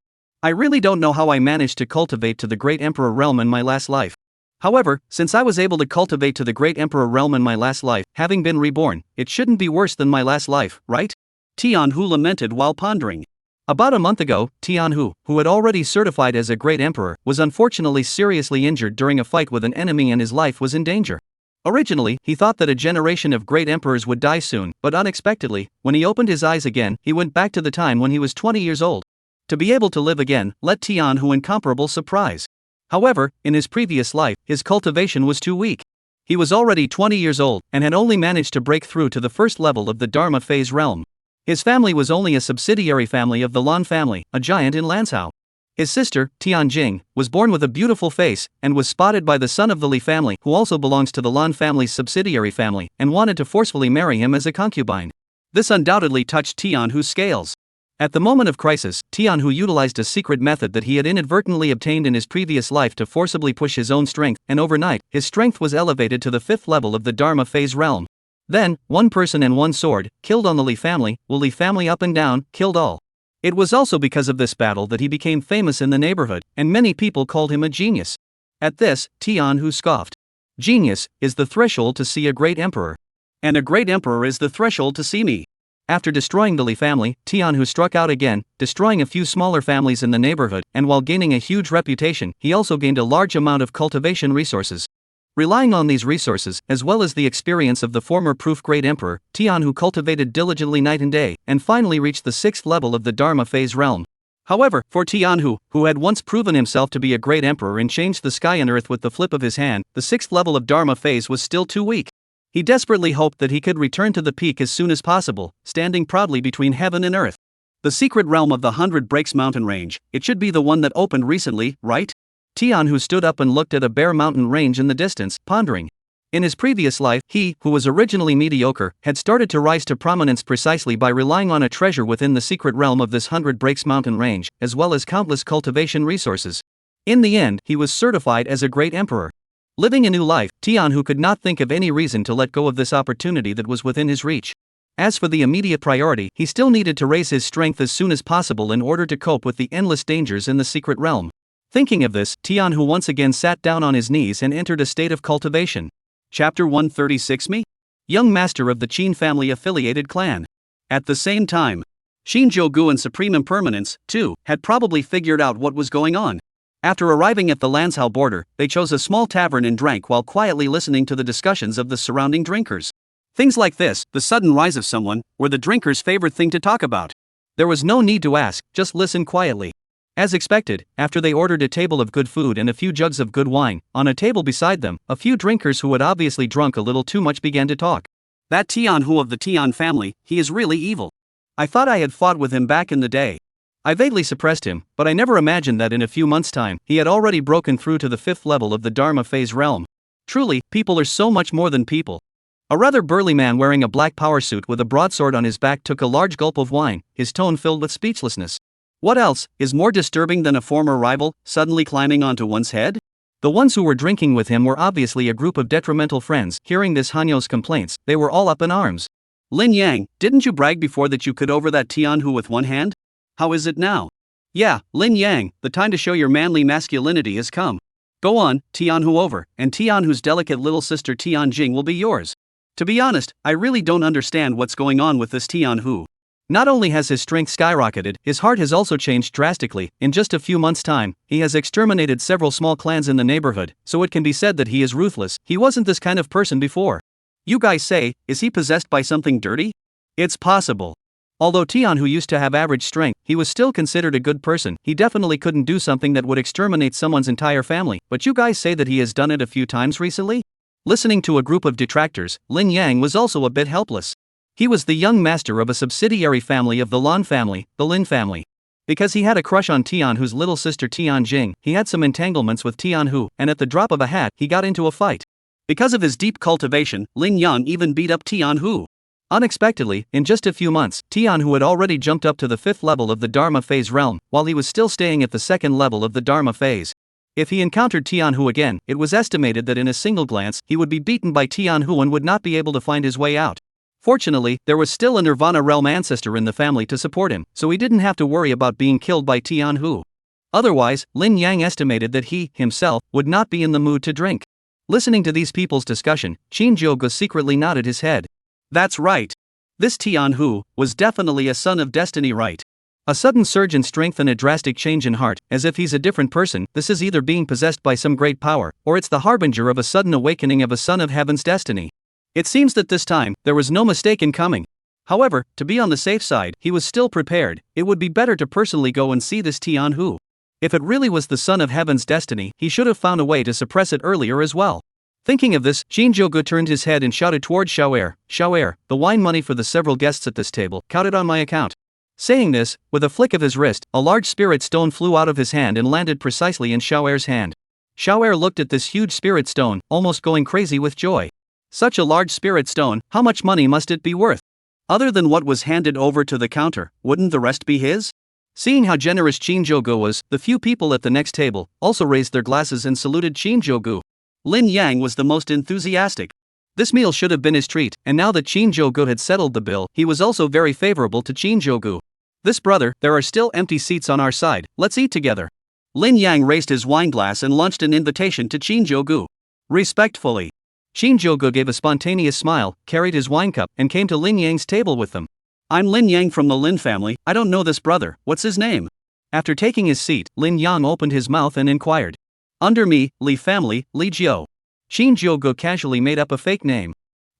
I really don't know how I managed to cultivate to the Great Emperor realm in my last life. However, since I was able to cultivate to the Great Emperor realm in my last life, having been reborn, it shouldn't be worse than my last life, right? Tian Hu lamented while pondering. About a month ago, Tian Hu, who had already certified as a great emperor, was unfortunately seriously injured during a fight with an enemy and his life was in danger. Originally, he thought that a generation of great emperors would die soon, but unexpectedly, when he opened his eyes again, he went back to the time when he was 20 years old. To be able to live again, let Tian Hu incomparable surprise. However, in his previous life, his cultivation was too weak. He was already 20 years old, and had only managed to break through to the 1st level of the Dharma phase realm. His family was only a subsidiary family of the Lan family, a giant in Lanzhou. His sister, Tian Jing, was born with a beautiful face, and was spotted by the son of the Li family, who also belongs to the Lan family's subsidiary family, and wanted to forcefully marry him as a concubine. This undoubtedly touched Tian Hu's scales. At the moment of crisis, Tian Hu utilized a secret method that he had inadvertently obtained in his previous life to forcibly push his own strength, and overnight, his strength was elevated to the 5th level of the Dharma phase realm. Then, one person and one sword, killed on the Li family, Li family up and down, killed all. It was also because of this battle that he became famous in the neighborhood, and many people called him a genius. At this, Tianhu scoffed. Genius is the threshold to see a great emperor. And a great emperor is the threshold to see me. After destroying the Li family, Tianhu struck out again, destroying a few smaller families in the neighborhood, and while gaining a huge reputation, he also gained a large amount of cultivation resources. Relying on these resources, as well as the experience of the former proof great emperor, Tianhu cultivated diligently night and day, and finally reached the 6th level of the Dharma phase realm. However, for Tianhu, who had once proven himself to be a great emperor and changed the sky and earth with the flip of his hand, the 6th level of Dharma phase was still too weak. He desperately hoped that he could return to the peak as soon as possible, standing proudly between heaven and earth. The secret realm of the 100 Breaks mountain range, it should be the one that opened recently, right? Tianhu stood up and looked at a bare mountain range in the distance, pondering. In his previous life, he, who was originally mediocre, had started to rise to prominence precisely by relying on a treasure within the secret realm of this 100 Breaks mountain range, as well as countless cultivation resources. In the end, he was certified as a great emperor. Living a new life, Tianhu could not think of any reason to let go of this opportunity that was within his reach. As for the immediate priority, he still needed to raise his strength as soon as possible in order to cope with the endless dangers in the secret realm. Thinking of this, Tianhu once again sat down on his knees and entered a state of cultivation. Chapter 136 Me? Young master of the Qin family affiliated clan. At the same time, Shinjogo and Supreme Impermanence, too, had probably figured out what was going on. After arriving at the Lanzhou border, they chose a small tavern and drank while quietly listening to the discussions of the surrounding drinkers. Things like this, the sudden rise of someone, were the drinkers' favorite thing to talk about. There was no need to ask, just listen quietly. As expected, after they ordered a table of good food and a few jugs of good wine, on a table beside them, a few drinkers who had obviously drunk a little too much began to talk. That Tianhu of the Tian family, he is really evil. I thought I had fought with him back in the day. I vaguely suppressed him, but I never imagined that in a few months' time, he had already broken through to the 5th level of the Dharma phase realm. Truly, people are so much more than people. A rather burly man wearing a black power suit with a broadsword on his back took a large gulp of wine, his tone filled with speechlessness. What else is more disturbing than a former rival suddenly climbing onto one's head? The ones who were drinking with him were obviously a group of detrimental friends. Hearing this Hanyo's complaints, they were all up in arms. Lin Yang, didn't you brag before that you could over that Tianhu with one hand? How is it now? Yeah, Lin Yang, the time to show your manly masculinity has come. Go on, Tianhu over, and Tianhu's delicate little sister Tianjing will be yours. To be honest, I really don't understand what's going on with this Tianhu. Not only has his strength skyrocketed, his heart has also changed drastically. In just a few months' time, he has exterminated several small clans in the neighborhood, so it can be said that he is ruthless. He wasn't this kind of person before. You guys say, is he possessed by something dirty? It's possible. Although Tianhu used to have average strength, he was still considered a good person. He definitely couldn't do something that would exterminate someone's entire family, but you guys say that he has done it a few times recently? Listening to a group of detractors, Lin Yang was also a bit helpless. He was the young master of a subsidiary family of the Lan family, the Lin family. Because he had a crush on Tianhu's little sister Tianjing, he had some entanglements with Tianhu, and at the drop of a hat, he got into a fight. Because of his deep cultivation, Lin Yang even beat up Tianhu. Unexpectedly, in just a few months, Tianhu had already jumped up to the 5th level of the Dharma phase realm, while he was still staying at the 2nd level of the Dharma phase. If he encountered Tianhu again, it was estimated that in a single glance, he would be beaten by Tianhu and would not be able to find his way out. Fortunately, there was still a Nirvana realm ancestor in the family to support him, so he didn't have to worry about being killed by Tianhu. Otherwise, Lin Yang estimated that he, himself, would not be in the mood to drink. Listening to these people's discussion, Shinjogo secretly nodded his head. That's right. This Tianhu was definitely a son of destiny, right? A sudden surge in strength and a drastic change in heart, as if he's a different person. This is either being possessed by some great power, or it's the harbinger of a sudden awakening of a son of heaven's destiny. It seems that this time, there was no mistake in coming. However, to be on the safe side, he was still prepared. It would be better to personally go and see this Tianhu. If it really was the son of heaven's destiny, he should have found a way to suppress it earlier as well. Thinking of this, Shinjogo turned his head and shouted toward Xiao'er, "Xiao'er, the wine money for the several guests at this table, counted on my account." Saying this, with a flick of his wrist, a large spirit stone flew out of his hand and landed precisely in Xiao'er's hand. Xiao'er looked at this huge spirit stone, almost going crazy with joy. Such a large spirit stone, how much money must it be worth? Other than what was handed over to the counter, wouldn't the rest be his? Seeing how generous Shinjogo was, the few people at the next table also raised their glasses and saluted Shinjogo. Lin Yang was the most enthusiastic. This meal should have been his treat, and now that Shinjogo had settled the bill, he was also very favorable to Shinjogo. This brother, there are still empty seats on our side, let's eat together. Lin Yang raised his wineglass and launched an invitation to Shinjogo. Respectfully. Shinjogo gave a spontaneous smile, carried his wine cup, and came to Lin Yang's table with them. I'm Lin Yang from the Lin family, I don't know this brother, what's his name? After taking his seat, Lin Yang opened his mouth and inquired. Under me, Li family, Li Jiu. Shinjogo casually made up a fake name.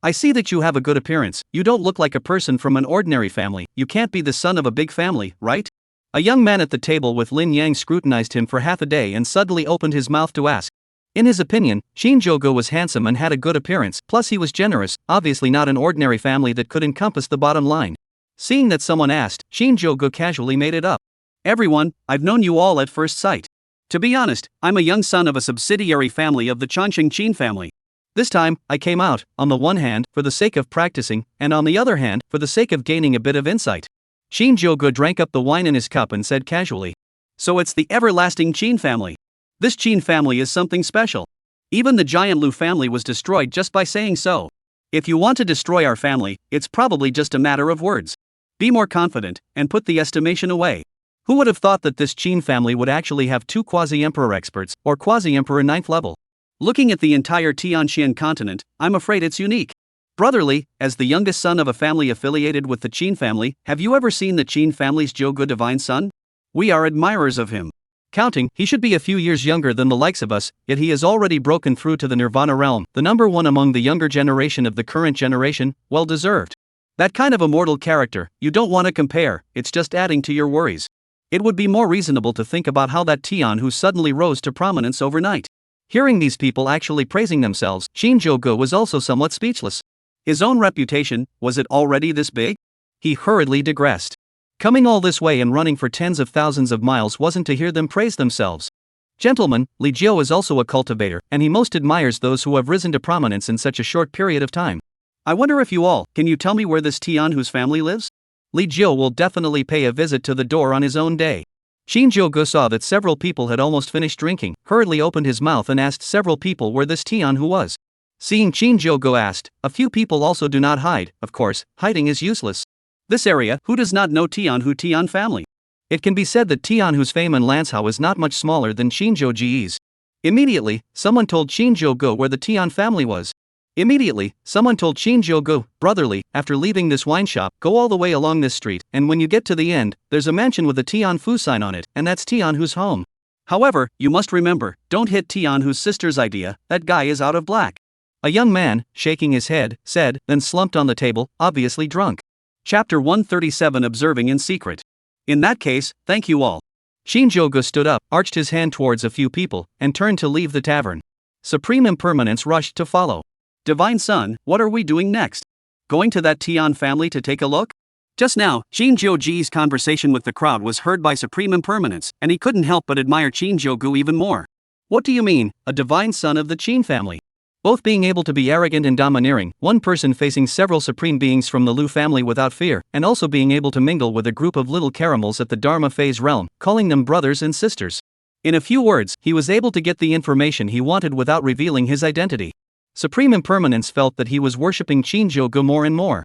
I see that you have a good appearance, you don't look like a person from an ordinary family, you can't be the son of a big family, right? A young man at the table with Lin Yang scrutinized him for half a day and suddenly opened his mouth to ask. In his opinion, Shinjogo was handsome and had a good appearance, plus he was generous, obviously not an ordinary family that could encompass the bottom line. Seeing that someone asked, Shinjogo casually made it up. Everyone, I've known you all at first sight. To be honest, I'm a young son of a subsidiary family of the Chongqing Qin family. This time, I came out, on the one hand, for the sake of practicing, and on the other hand, for the sake of gaining a bit of insight. Shinjogo drank up the wine in his cup and said casually. So it's the everlasting Qin family. This Qin family is something special. Even the giant Lu family was destroyed just by saying so. If you want to destroy our family, it's probably just a matter of words. Be more confident, and put the estimation away. Who would have thought that this Qin family would actually have 2 Quasi-Emperor experts, or Quasi-Emperor 9th level? Looking at the entire Tianxian continent, I'm afraid it's unique. Brotherly, as the youngest son of a family affiliated with the Qin family, have you ever seen the Qin family's Zhouge divine son? We are admirers of him. Counting, he should be a few years younger than the likes of us, yet he has already broken through to the Nirvana realm, the number one among the younger generation of the current generation, well deserved. That kind of immortal character, you don't want to compare, it's just adding to your worries. It would be more reasonable to think about how that Tian who suddenly rose to prominence overnight. Hearing these people actually praising themselves, Shinjogo was also somewhat speechless. His own reputation, was it already this big? He hurriedly digressed. Coming all this way and running for tens of thousands of miles wasn't to hear them praise themselves. Gentlemen, Li Jiu is also a cultivator, and he most admires those who have risen to prominence in such a short period of time. I wonder if can you tell me where this Tian whose family lives? Li Jiu will definitely pay a visit to the door on his own day. Shinjogo saw that several people had almost finished drinking, hurriedly opened his mouth and asked several people where this Tian who was. Seeing Shinjogo asked, a few people also do not hide, of course, hiding is useless. This area, who does not know Tian family? It can be said that Tian whose fame in Lanzhou is not much smaller than Shinjogo's. Immediately, someone told Shinjogo where the Tian family was. Immediately, someone told Shinjogo, brotherly, after leaving this wine shop, go all the way along this street, and when you get to the end, there's a mansion with a Tian Fu sign on it, and that's Tian Hu's home. However, you must remember, don't hit Tian Hu's sister's idea, that guy is out of black. A young man, shaking his head, said, then slumped on the table, obviously drunk. Chapter 137 Observing in Secret. In that case, thank you all. Shinjogo stood up, arched his hand towards a few people, and turned to leave the tavern. Supreme Impermanence rushed to follow. Divine Son, what are we doing next? Going to that Tian family to take a look? Just now, Shinjogo's conversation with the crowd was heard by Supreme Impermanence, and he couldn't help but admire Shinjogo even more. What do you mean, a divine son of the Qin family? Both being able to be arrogant and domineering, one person facing several supreme beings from the Lu family without fear, and also being able to mingle with a group of little caramels at the Dharma phase realm, calling them brothers and sisters. In a few words, he was able to get the information he wanted without revealing his identity. Supreme Impermanence felt that he was worshipping Shinjogo more and more.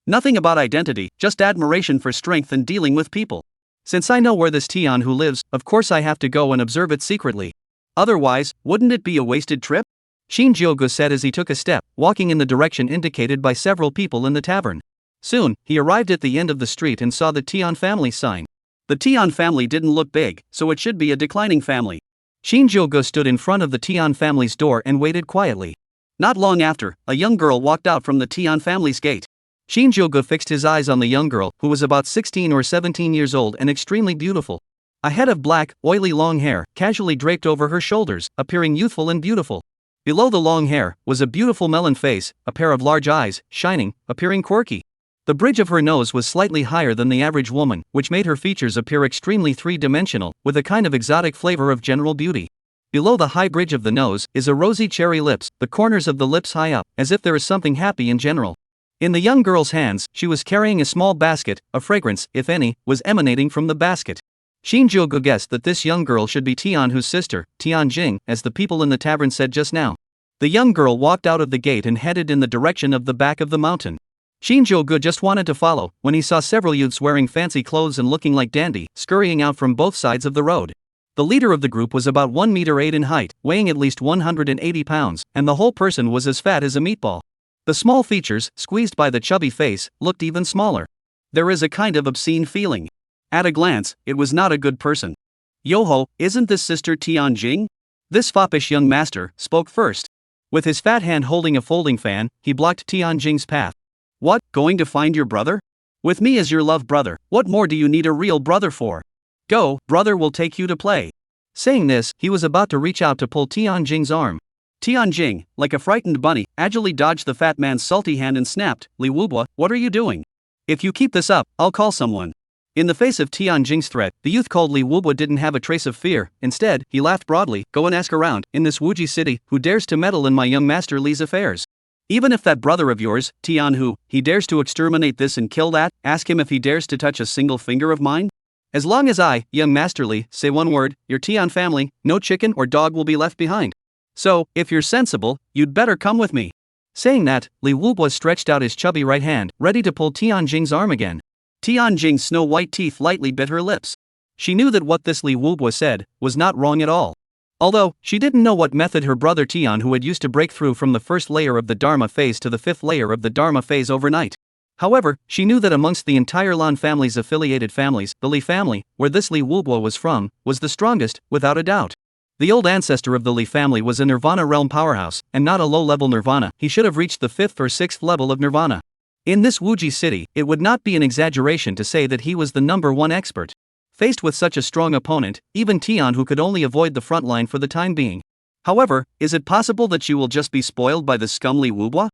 Nothing about identity, just admiration for strength and dealing with people. Since I know where this Tian who lives, of course I have to go and observe it secretly. Otherwise, wouldn't it be a wasted trip? Shinjogo said as he took a step, walking in the direction indicated by several people in the tavern. Soon, he arrived at the end of the street and saw the Tian family sign. The Tian family didn't look big, so it should be a declining family. Shinjogo stood in front of the Tian family's door and waited quietly. Not long after, a young girl walked out from the Tian family's gate. Shinjogo fixed his eyes on the young girl, who was about 16 or 17 years old and extremely beautiful. A head of black, oily long hair, casually draped over her shoulders, appearing youthful and beautiful. Below the long hair, was a beautiful melon face, a pair of large eyes, shining, appearing quirky. The bridge of her nose was slightly higher than the average woman, which made her features appear extremely three-dimensional, with a kind of exotic flavor of general beauty. Below the high bridge of the nose is a rosy cherry lips, the corners of the lips high up, as if there is something happy in general. In the young girl's hands, she was carrying a small basket, a fragrance, if any, was emanating from the basket. Shinjogo guessed that this young girl should be Tian Hu's sister, Tian Jing, as the people in the tavern said just now. The young girl walked out of the gate and headed in the direction of the back of the mountain. Shinjogo just wanted to follow, when he saw several youths wearing fancy clothes and looking like dandy, scurrying out from both sides of the road. The leader of the group was about 1 meter 8 in height, weighing at least 180 pounds, and the whole person was as fat as a meatball. The small features, squeezed by the chubby face, looked even smaller. There is a kind of obscene feeling. At a glance, it was not a good person. "Yoho, isn't this Sister Tianjing?" This foppish young master spoke first. With his fat hand holding a folding fan, he blocked Tianjing's path. "What, going to find your brother? With me as your love brother, what more do you need a real brother for? Go, brother will take you to play." Saying this, he was about to reach out to pull Tianjing's arm. Tianjing, like a frightened bunny, agilely dodged the fat man's salty hand and snapped, "Li Wubwa, what are you doing? If you keep this up, I'll call someone." In the face of Tianjing's threat, the youth called Li Wubwa didn't have a trace of fear. Instead, he laughed broadly. "Go and ask around, in this Wuji city, who dares to meddle in my young master Li's affairs. Even if that brother of yours, Tianhu, he dares to exterminate this and kill that, ask him if he dares to touch a single finger of mine. As long as I, young master Li, say one word, your Tian family, no chicken or dog will be left behind. So, if you're sensible, you'd better come with me." Saying that, Li Wubwa stretched out his chubby right hand, ready to pull Tianjing's arm again. Tianjing's snow-white teeth lightly bit her lips. She knew that what this Li Wubwa said was not wrong at all. Although, she didn't know what method her brother Tian who had used to break through from the first layer of the Dharma phase to the fifth layer of the Dharma phase overnight. However, she knew that amongst the entire Lan family's affiliated families, the Li family, where this Li Wubwa was from, was the strongest, without a doubt. The old ancestor of the Li family was a Nirvana realm powerhouse, and not a low-level Nirvana. He should have reached the 5th or 6th level of Nirvana. In this Wuji city, it would not be an exaggeration to say that he was the #1 expert. Faced with such a strong opponent, even Tian who could only avoid the front line for the time being. However, is it possible that you will just be spoiled by the scum Li Wubwa?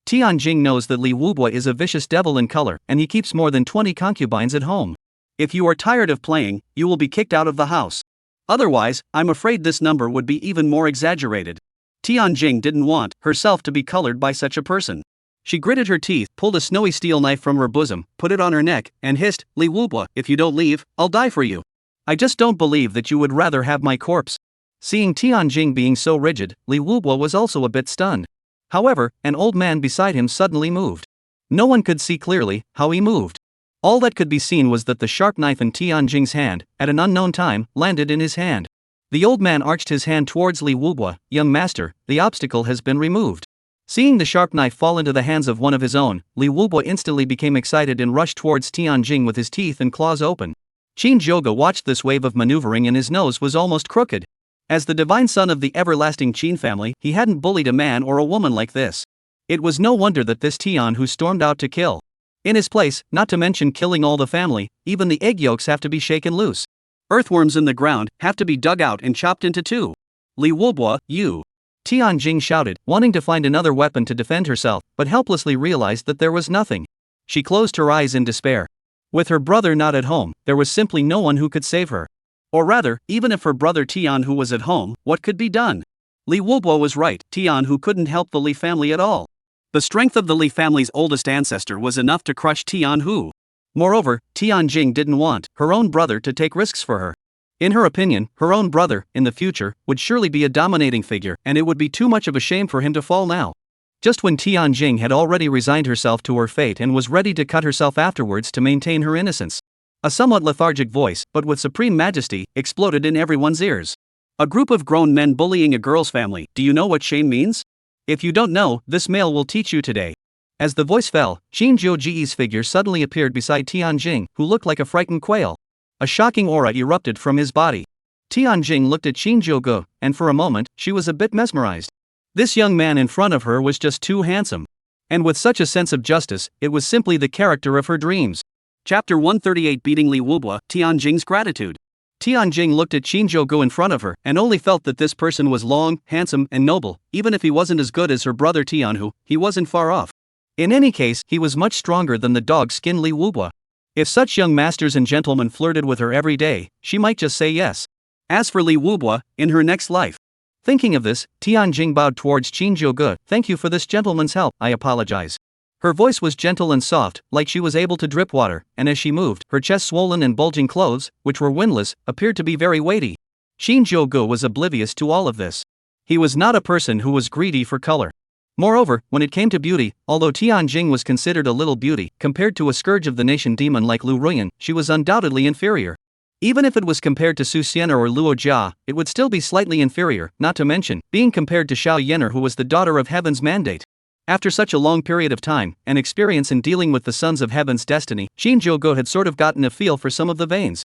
Tianjing knows that Li Wubwa is a vicious devil in color, and he keeps more than 20 concubines at home. If you are tired of playing, you will be kicked out of the house. Otherwise, I'm afraid this number would be even more exaggerated. Tianjing didn't want herself to be colored by such a person. She gritted her teeth, pulled a snowy steel knife from her bosom, put it on her neck, and hissed, "Li Wubwa, if you don't leave, I'll die for you. I just don't believe that you would rather have my corpse." Seeing Tianjing being so rigid, Li Wubwa was also a bit stunned. However, an old man beside him suddenly moved. No one could see clearly how he moved. All that could be seen was that the sharp knife in Tianjing's hand, at an unknown time, landed in his hand. The old man arched his hand towards Li Wubwa. "Young master, the obstacle has been removed." Seeing the sharp knife fall into the hands of one of his own, Li Wubwa instantly became excited and rushed towards Tianjing with his teeth and claws open. Shinjogo watched this wave of maneuvering and his nose was almost crooked. As the divine son of the everlasting Qin family, he hadn't bullied a man or a woman like this. It was no wonder that this Tian who stormed out to kill. In his place, not to mention killing all the family, even the egg yolks have to be shaken loose. Earthworms in the ground have to be dug out and chopped into two. "Li Wubwa, you!" Tianjing shouted, wanting to find another weapon to defend herself, but helplessly realized that there was nothing. She closed her eyes in despair. With her brother not at home, there was simply no one who could save her. Or rather, even if her brother Tian who was at home, what could be done? Li Wubwa was right, Tian who couldn't help the Li family at all. The strength of the Li family's oldest ancestor was enough to crush Tian Hu. Moreover, Tianjing didn't want her own brother to take risks for her. In her opinion, her own brother, in the future, would surely be a dominating figure, and it would be too much of a shame for him to fall now. Just when Tianjing had already resigned herself to her fate and was ready to cut herself afterwards to maintain her innocence, a somewhat lethargic voice, but with supreme majesty, exploded in everyone's ears. "A group of grown men bullying a girl's family, do you know what shame means? If you don't know, this male will teach you today." As the voice fell, Shinjogo's figure suddenly appeared beside Tianjing, who looked like a frightened quail. A shocking aura erupted from his body. Tianjing looked at Shinjogo, and for a moment, she was a bit mesmerized. This young man in front of her was just too handsome. And with such a sense of justice, it was simply the character of her dreams. Chapter 138 Beating Li Wubwa, Tianjing's Gratitude. Tianjing looked at Shinjogo in front of her, and only felt that this person was long, handsome, and noble. Even if he wasn't as good as her brother Tianhu, he wasn't far off. In any case, he was much stronger than the dog-skinned Li Wubwa. If such young masters and gentlemen flirted with her every day, she might just say yes. As for Li Wubwa, in her next life. Thinking of this, Tianjing bowed towards Shinjogo. "Thank you for this gentleman's help, I apologize." Her voice was gentle and soft, like she was able to drip water, and as she moved, her chest swollen and bulging clothes, which were windless, appeared to be very weighty. Shinjogo was oblivious to all of this. He was not a person who was greedy for color. Moreover, when it came to beauty, although Tianjing was considered a little beauty, compared to a scourge of the nation demon like Lu Ruyan, she was undoubtedly inferior. Even if it was compared to Su Xian'er or Luo Jia, it would still be slightly inferior, not to mention being compared to Xiao Yan'er, who was the daughter of Heaven's mandate. After such a long period of time and experience in dealing with the sons of Heaven's destiny, Shinjogo had sort of gotten a feel for some of the veins.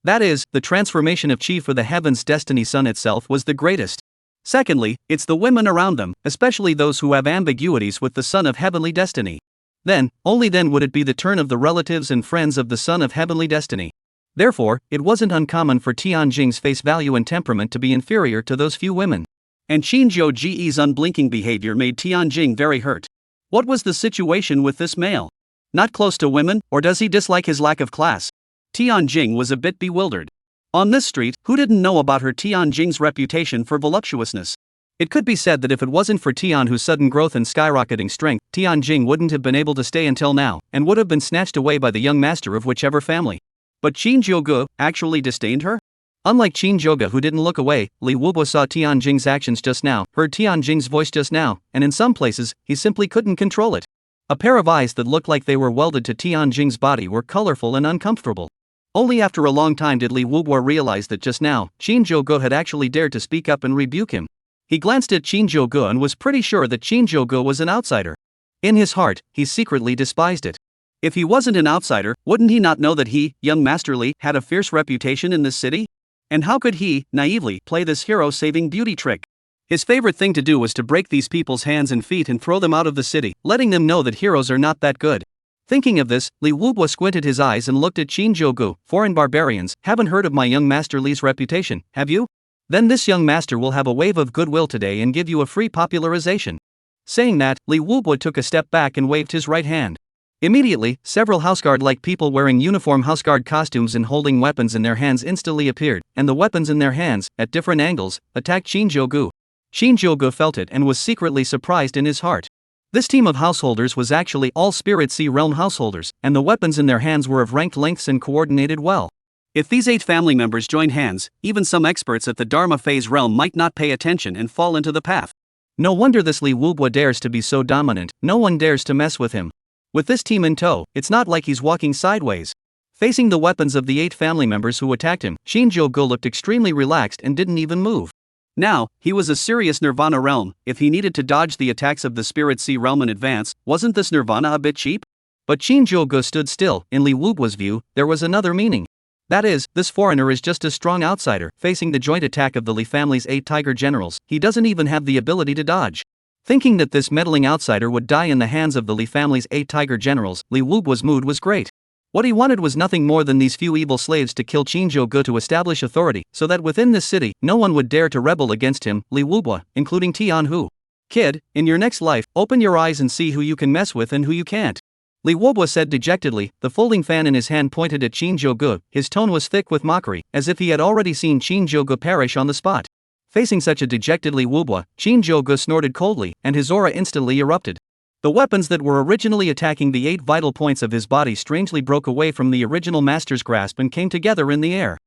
That is, the transformation of Qi for the Heaven's destiny sun itself was the greatest. Secondly, it's the women around them, especially those who have ambiguities with the son of heavenly destiny. Then, only then would it be the turn of the relatives and friends of the son of heavenly destiny. Therefore, it wasn't uncommon for Tianjing's face value and temperament to be inferior to those few women. And Shinjogo's unblinking behavior made Tianjing very hurt. What was the situation with this male? Not close to women, or does he dislike his lack of class? Tianjing was a bit bewildered. On this street, who didn't know about her Tianjing's reputation for voluptuousness? It could be said that if it wasn't for Tianhu's sudden growth and skyrocketing strength, Tianjing wouldn't have been able to stay until now, and would have been snatched away by the young master of whichever family. But Shinjogo actually disdained her? Unlike Shinjogo, who didn't look away, Li Wubo saw Tianjing's actions just now, heard Tianjing's voice just now, and in some places, he simply couldn't control it. A pair of eyes that looked like they were welded to Tianjing's body were colorful and uncomfortable. Only after a long time did Li Wubo realize that just now, Shinjogo had actually dared to speak up and rebuke him. He glanced at Shinjogo and was pretty sure that Shinjogo was an outsider. In his heart, he secretly despised it. If he wasn't an outsider, wouldn't he not know that he, young Master Li, had a fierce reputation in this city? And how could he, naively, play this hero-saving beauty trick? His favorite thing to do was to break these people's hands and feet and throw them out of the city, letting them know that heroes are not that good. Thinking of this, Li Wubo squinted his eyes and looked at Shinjogo. Foreign barbarians, haven't heard of my young Master Li's reputation, have you? Then this young master will have a wave of goodwill today and give you a free popularization. Saying that, Li Wubo took a step back and waved his right hand. Immediately, several houseguard-like people wearing uniform houseguard costumes and holding weapons in their hands instantly appeared, and the weapons in their hands, at different angles, attacked Shinjogo. Shinjogo felt it and was secretly surprised in his heart. This team of householders was actually all Spirit Sea Realm householders, and the weapons in their hands were of ranked lengths and coordinated well. If these 8 family members joined hands, even some experts at the Dharma Phase realm might not pay attention and fall into the path. No wonder this Li Wubo dares to be so dominant, no one dares to mess with him. With this team in tow, it's not like he's walking sideways. Facing the weapons of the 8 family members who attacked him, Shinjogo looked extremely relaxed and didn't even move. Now, he was a serious Nirvana realm. If he needed to dodge the attacks of the Spirit Sea realm in advance, wasn't this Nirvana a bit cheap? But Shinjogo stood still. In Li Wubo's view, there was another meaning. That is, this foreigner is just a strong outsider, facing the joint attack of the Li family's 8 tiger generals. He doesn't even have the ability to dodge. Thinking that this meddling outsider would die in the hands of the Li family's 8 tiger generals, Li Wubo's mood was great. What he wanted was nothing more than these few evil slaves to kill Shinjogo to establish authority, so that within this city, no one would dare to rebel against him, Li Wubo, including Tianhu. Kid, in your next life, open your eyes and see who you can mess with and who you can't. Li Wubo said dejectedly, the folding fan in his hand pointed at Shinjogo. His tone was thick with mockery, as if he had already seen Shinjogo perish on the spot. Facing such a dejected Li Wubo, Shinjogo snorted coldly, and his aura instantly erupted. The weapons that were originally attacking the 8 vital points of his body strangely broke away from the original master's grasp and came together in the air.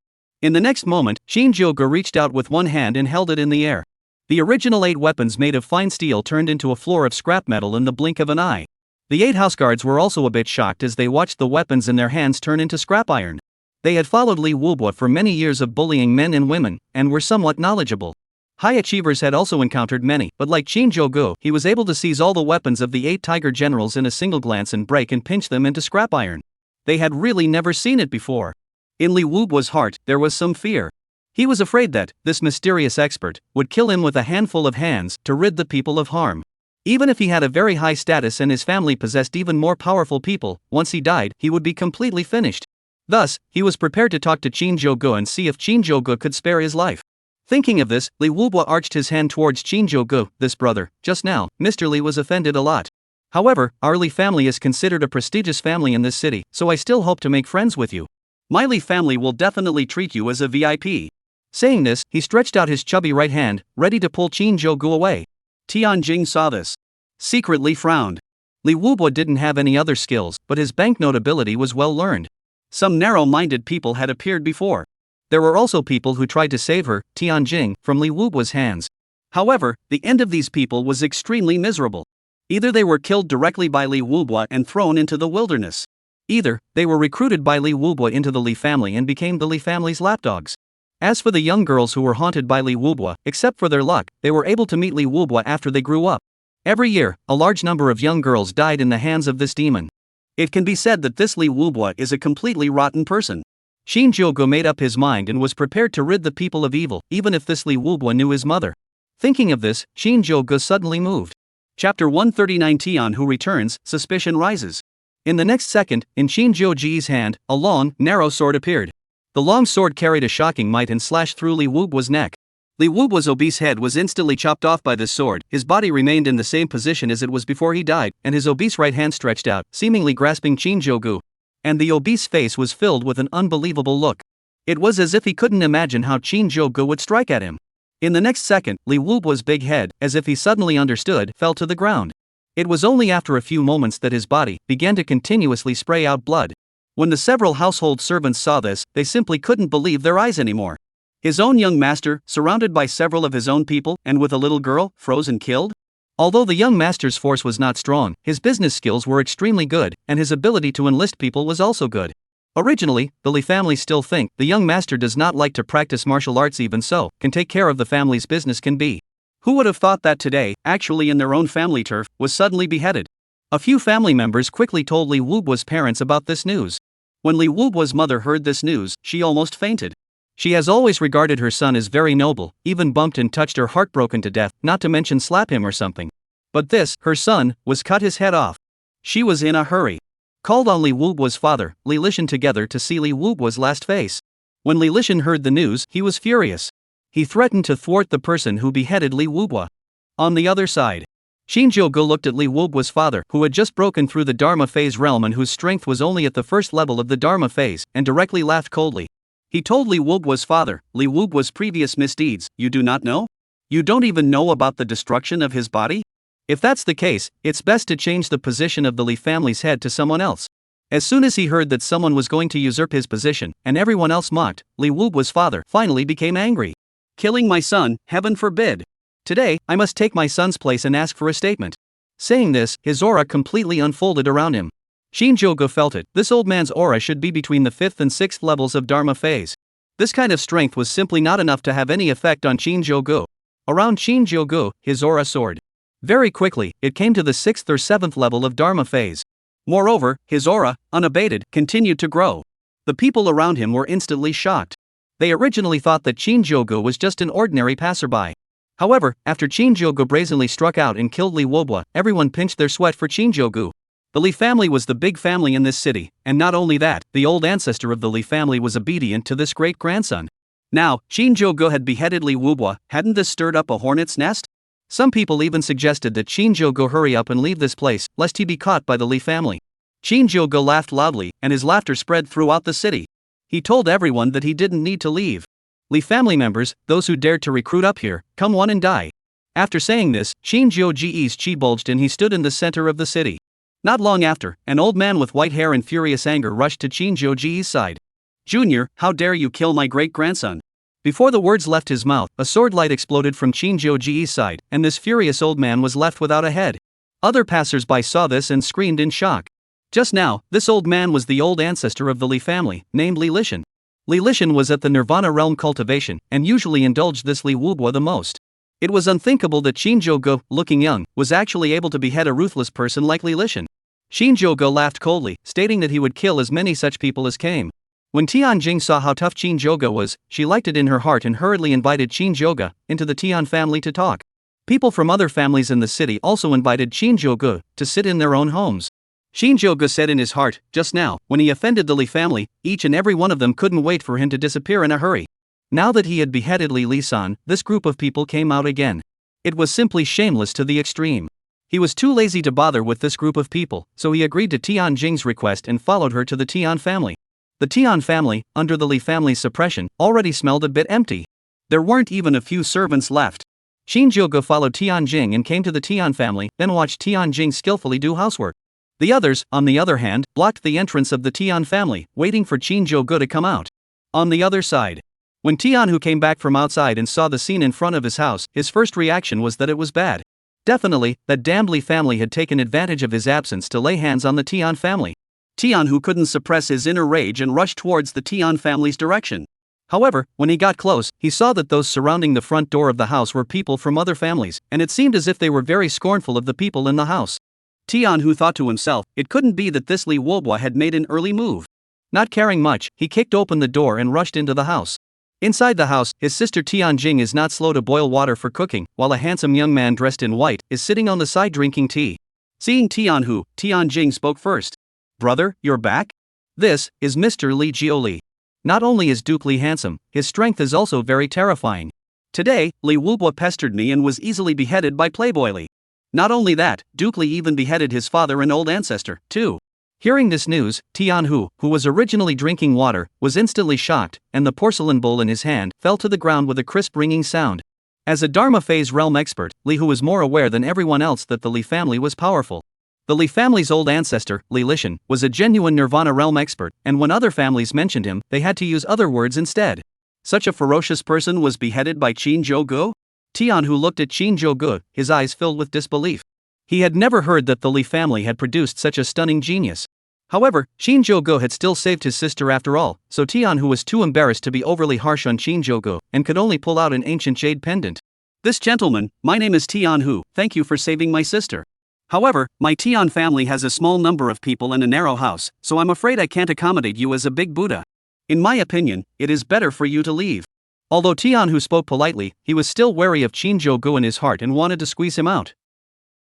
In the next moment, Shinjogo reached out with one hand and held it in the air. The original 8 weapons made of fine steel turned into a floor of scrap metal in the blink of an eye. The 8 houseguards were also a bit shocked as they watched the weapons in their hands turn into scrap iron. They had followed Li Wubo for many years of bullying men and women, and were somewhat knowledgeable. High achievers had also encountered many, but like Shinjogo, he was able to seize all the weapons of the 8 tiger generals in a single glance and break and pinch them into scrap iron. They had really never seen it before. In Li Wubo's heart, there was some fear. He was afraid that this mysterious expert would kill him with a handful of hands to rid the people of harm. Even if he had a very high status and his family possessed even more powerful people, once he died, he would be completely finished. Thus, he was prepared to talk to Shinjogo and see if Shinjogo could spare his life. Thinking of this, Li Wubo arched his hand towards Shinjogo. This brother, just now, Mr. Li was offended a lot. However, our Li family is considered a prestigious family in this city, so I still hope to make friends with you. My Li family will definitely treat you as a VIP. Saying this, he stretched out his chubby right hand, ready to pull Shinjogo away. Tianjing saw this. Secretly frowned. Li Wubo didn't have any other skills, but his banknote ability was well learned. Some narrow-minded people had appeared before. There were also people who tried to save her, Tianjing, from Li Wubo's hands. However, the end of these people was extremely miserable. Either they were killed directly by Li Wubo and thrown into the wilderness. Either, they were recruited by Li Wubo into the Li family and became the Li family's lapdogs. As for the young girls who were haunted by Li Wubo, except for their luck, they were able to meet Li Wubo after they grew up. Every year, a large number of young girls died in the hands of this demon. It can be said that this Li Wubo is a completely rotten person. Shinjogo made up his mind and was prepared to rid the people of evil, even if this Li Wubo knew his mother. Thinking of this, Shinjogo suddenly moved. Chapter 139 Tian who returns, suspicion rises. In the next second, in Shinjogo's hand, a long, narrow sword appeared. The long sword carried a shocking might and slashed through Li Wubo's neck. Li Wubo's obese head was instantly chopped off by this sword, his body remained in the same position as it was before he died, and his obese right hand stretched out, seemingly grasping Shinjogo. And the obese face was filled with an unbelievable look. It was as if he couldn't imagine how Shinjogo would strike at him. In the next second, Li Wubo's big head, as if he suddenly understood, fell to the ground. It was only after a few moments that his body began to continuously spray out blood. When the several household servants saw this, they simply couldn't believe their eyes anymore. His own young master, surrounded by several of his own people, and with a little girl, frozen killed? Although the young master's force was not strong, his business skills were extremely good, and his ability to enlist people was also good. Originally, the Li family still think the young master does not like to practice martial arts, even so, can take care of the family's business can be. Who would have thought that today, actually in their own family turf, was suddenly beheaded? A few family members quickly told Li Wubo's parents about this news. When Li Wubo's mother heard this news, she almost fainted. She has always regarded her son as very noble, even bumped and touched her heartbroken to death, not to mention slap him or something. But this, her son, was cut his head off. She was in a hurry. Called on Li Wubo's father, Li Lishan together to see Li Wubo's last face. When Li Lishan heard the news, he was furious. He threatened to thwart the person who beheaded Li Wubo. On the other side, Shinjogo looked at Li Wubo's father, who had just broken through the Dharma phase realm and whose strength was only at the first level of the Dharma phase, and directly laughed coldly. He told Li Wubo's father, Li Wubo's previous misdeeds, you do not know? You don't even know about the destruction of his body? If that's the case, it's best to change the position of the Li family's head to someone else. As soon as he heard that someone was going to usurp his position, and everyone else mocked, Li Wubo's father finally became angry. Killing my son, heaven forbid. Today, I must take my son's place and ask for a statement. Saying this, his aura completely unfolded around him. Shinjogo felt it, this old man's aura should be between the 5th and 6th levels of Dharma phase. This kind of strength was simply not enough to have any effect on Shinjogo. Around Shinjogo, his aura soared. Very quickly, it came to the 6th or 7th level of Dharma phase. Moreover, his aura, unabated, continued to grow. The people around him were instantly shocked. They originally thought that Shinjogo was just an ordinary passerby. However, after Shinjogo brazenly struck out and killed Li Wubo, everyone pinched their sweat for Shinjogo. The Li family was the big family in this city, and not only that, the old ancestor of the Li family was obedient to this great-grandson. Now, Shinjogo had beheaded Li Wubo, hadn't this stirred up a hornet's nest? Some people even suggested that Shinjogo hurry up and leave this place, lest he be caught by the Li family. Shinjogo laughed loudly, and his laughter spread throughout the city. He told everyone that he didn't need to leave. Li family members, those who dared to recruit up here, come one and die. After saying this, Shinjogo's chi bulged and he stood in the center of the city. Not long after, an old man with white hair and furious anger rushed to Shinjogo's side. Junior, how dare you kill my great-grandson? Before the words left his mouth, a sword light exploded from Shinjogo's side, and this furious old man was left without a head. Other passers-by saw this and screamed in shock. Just now, this old man was the old ancestor of the Li family, named Li Lishan. Li Lishan was at the Nirvana realm cultivation, and usually indulged this Li Wubo the most. It was unthinkable that Shinjogo, looking young, was actually able to behead a ruthless person like Li Lishan. Shinjogo laughed coldly, stating that he would kill as many such people as came. When Tianjing saw how tough Shinjogo was, she liked it in her heart and hurriedly invited Shinjogo into the Tian family to talk. People from other families in the city also invited Shinjogo to sit in their own homes. Shinjogo said in his heart, just now, when he offended the Li family, each and every one of them couldn't wait for him to disappear in a hurry. Now that he had beheaded Li Lisan, this group of people came out again. It was simply shameless to the extreme. He was too lazy to bother with this group of people, so he agreed to Tianjing's request and followed her to the Tian family. The Tian family, under the Li family's suppression, already smelled a bit empty. There weren't even a few servants left. Shinjogo followed Tianjing and came to the Tian family, then watched Tianjing skillfully do housework. The others, on the other hand, blocked the entrance of the Tian family, waiting for Shinjogo to come out. On the other side, When Tianhu came back from outside and saw the scene in front of his house, his first reaction was that it was bad. Definitely, that damned Li family had taken advantage of his absence to lay hands on the Tian family. Tianhu couldn't suppress his inner rage and rushed towards the Tian family's direction. However, when he got close, he saw that those surrounding the front door of the house were people from other families, and it seemed as if they were very scornful of the people in the house. Tianhu thought to himself, it couldn't be that this Li Wobwa had made an early move. Not caring much, he kicked open the door and rushed into the house. Inside the house, his sister Tianjing is not slow to boil water for cooking, while a handsome young man dressed in white is sitting on the side drinking tea. Seeing Tianhu, Tianjing spoke first. Brother, you're back? This is Mr. Li Jioli. Not only is Duke Li handsome, his strength is also very terrifying. Today, Li Wubwa pestered me and was easily beheaded by Playboy Li. Not only that, Duke Li even beheaded his father and old ancestor, too. Hearing this news, Tianhu, who was originally drinking water, was instantly shocked, and the porcelain bowl in his hand fell to the ground with a crisp ringing sound. As a Dharma phase realm expert, Li Hu was more aware than everyone else that the Li family was powerful. The Li family's old ancestor, Li Lishan, was a genuine Nirvana realm expert, and when other families mentioned him, they had to use other words instead. Such a ferocious person was beheaded by Shinjogo? Tianhu looked at Shinjogo, his eyes filled with disbelief. He had never heard that the Li family had produced such a stunning genius. However, Shinjogo had still saved his sister after all, so Tianhu was too embarrassed to be overly harsh on Shinjogo, and could only pull out an ancient jade pendant. This gentleman, my name is Tianhu, thank you for saving my sister. However, my Tian family has a small number of people and a narrow house, so I'm afraid I can't accommodate you as a big Buddha. In my opinion, it is better for you to leave. Although Tianhu spoke politely, he was still wary of Shinjogo in his heart and wanted to squeeze him out.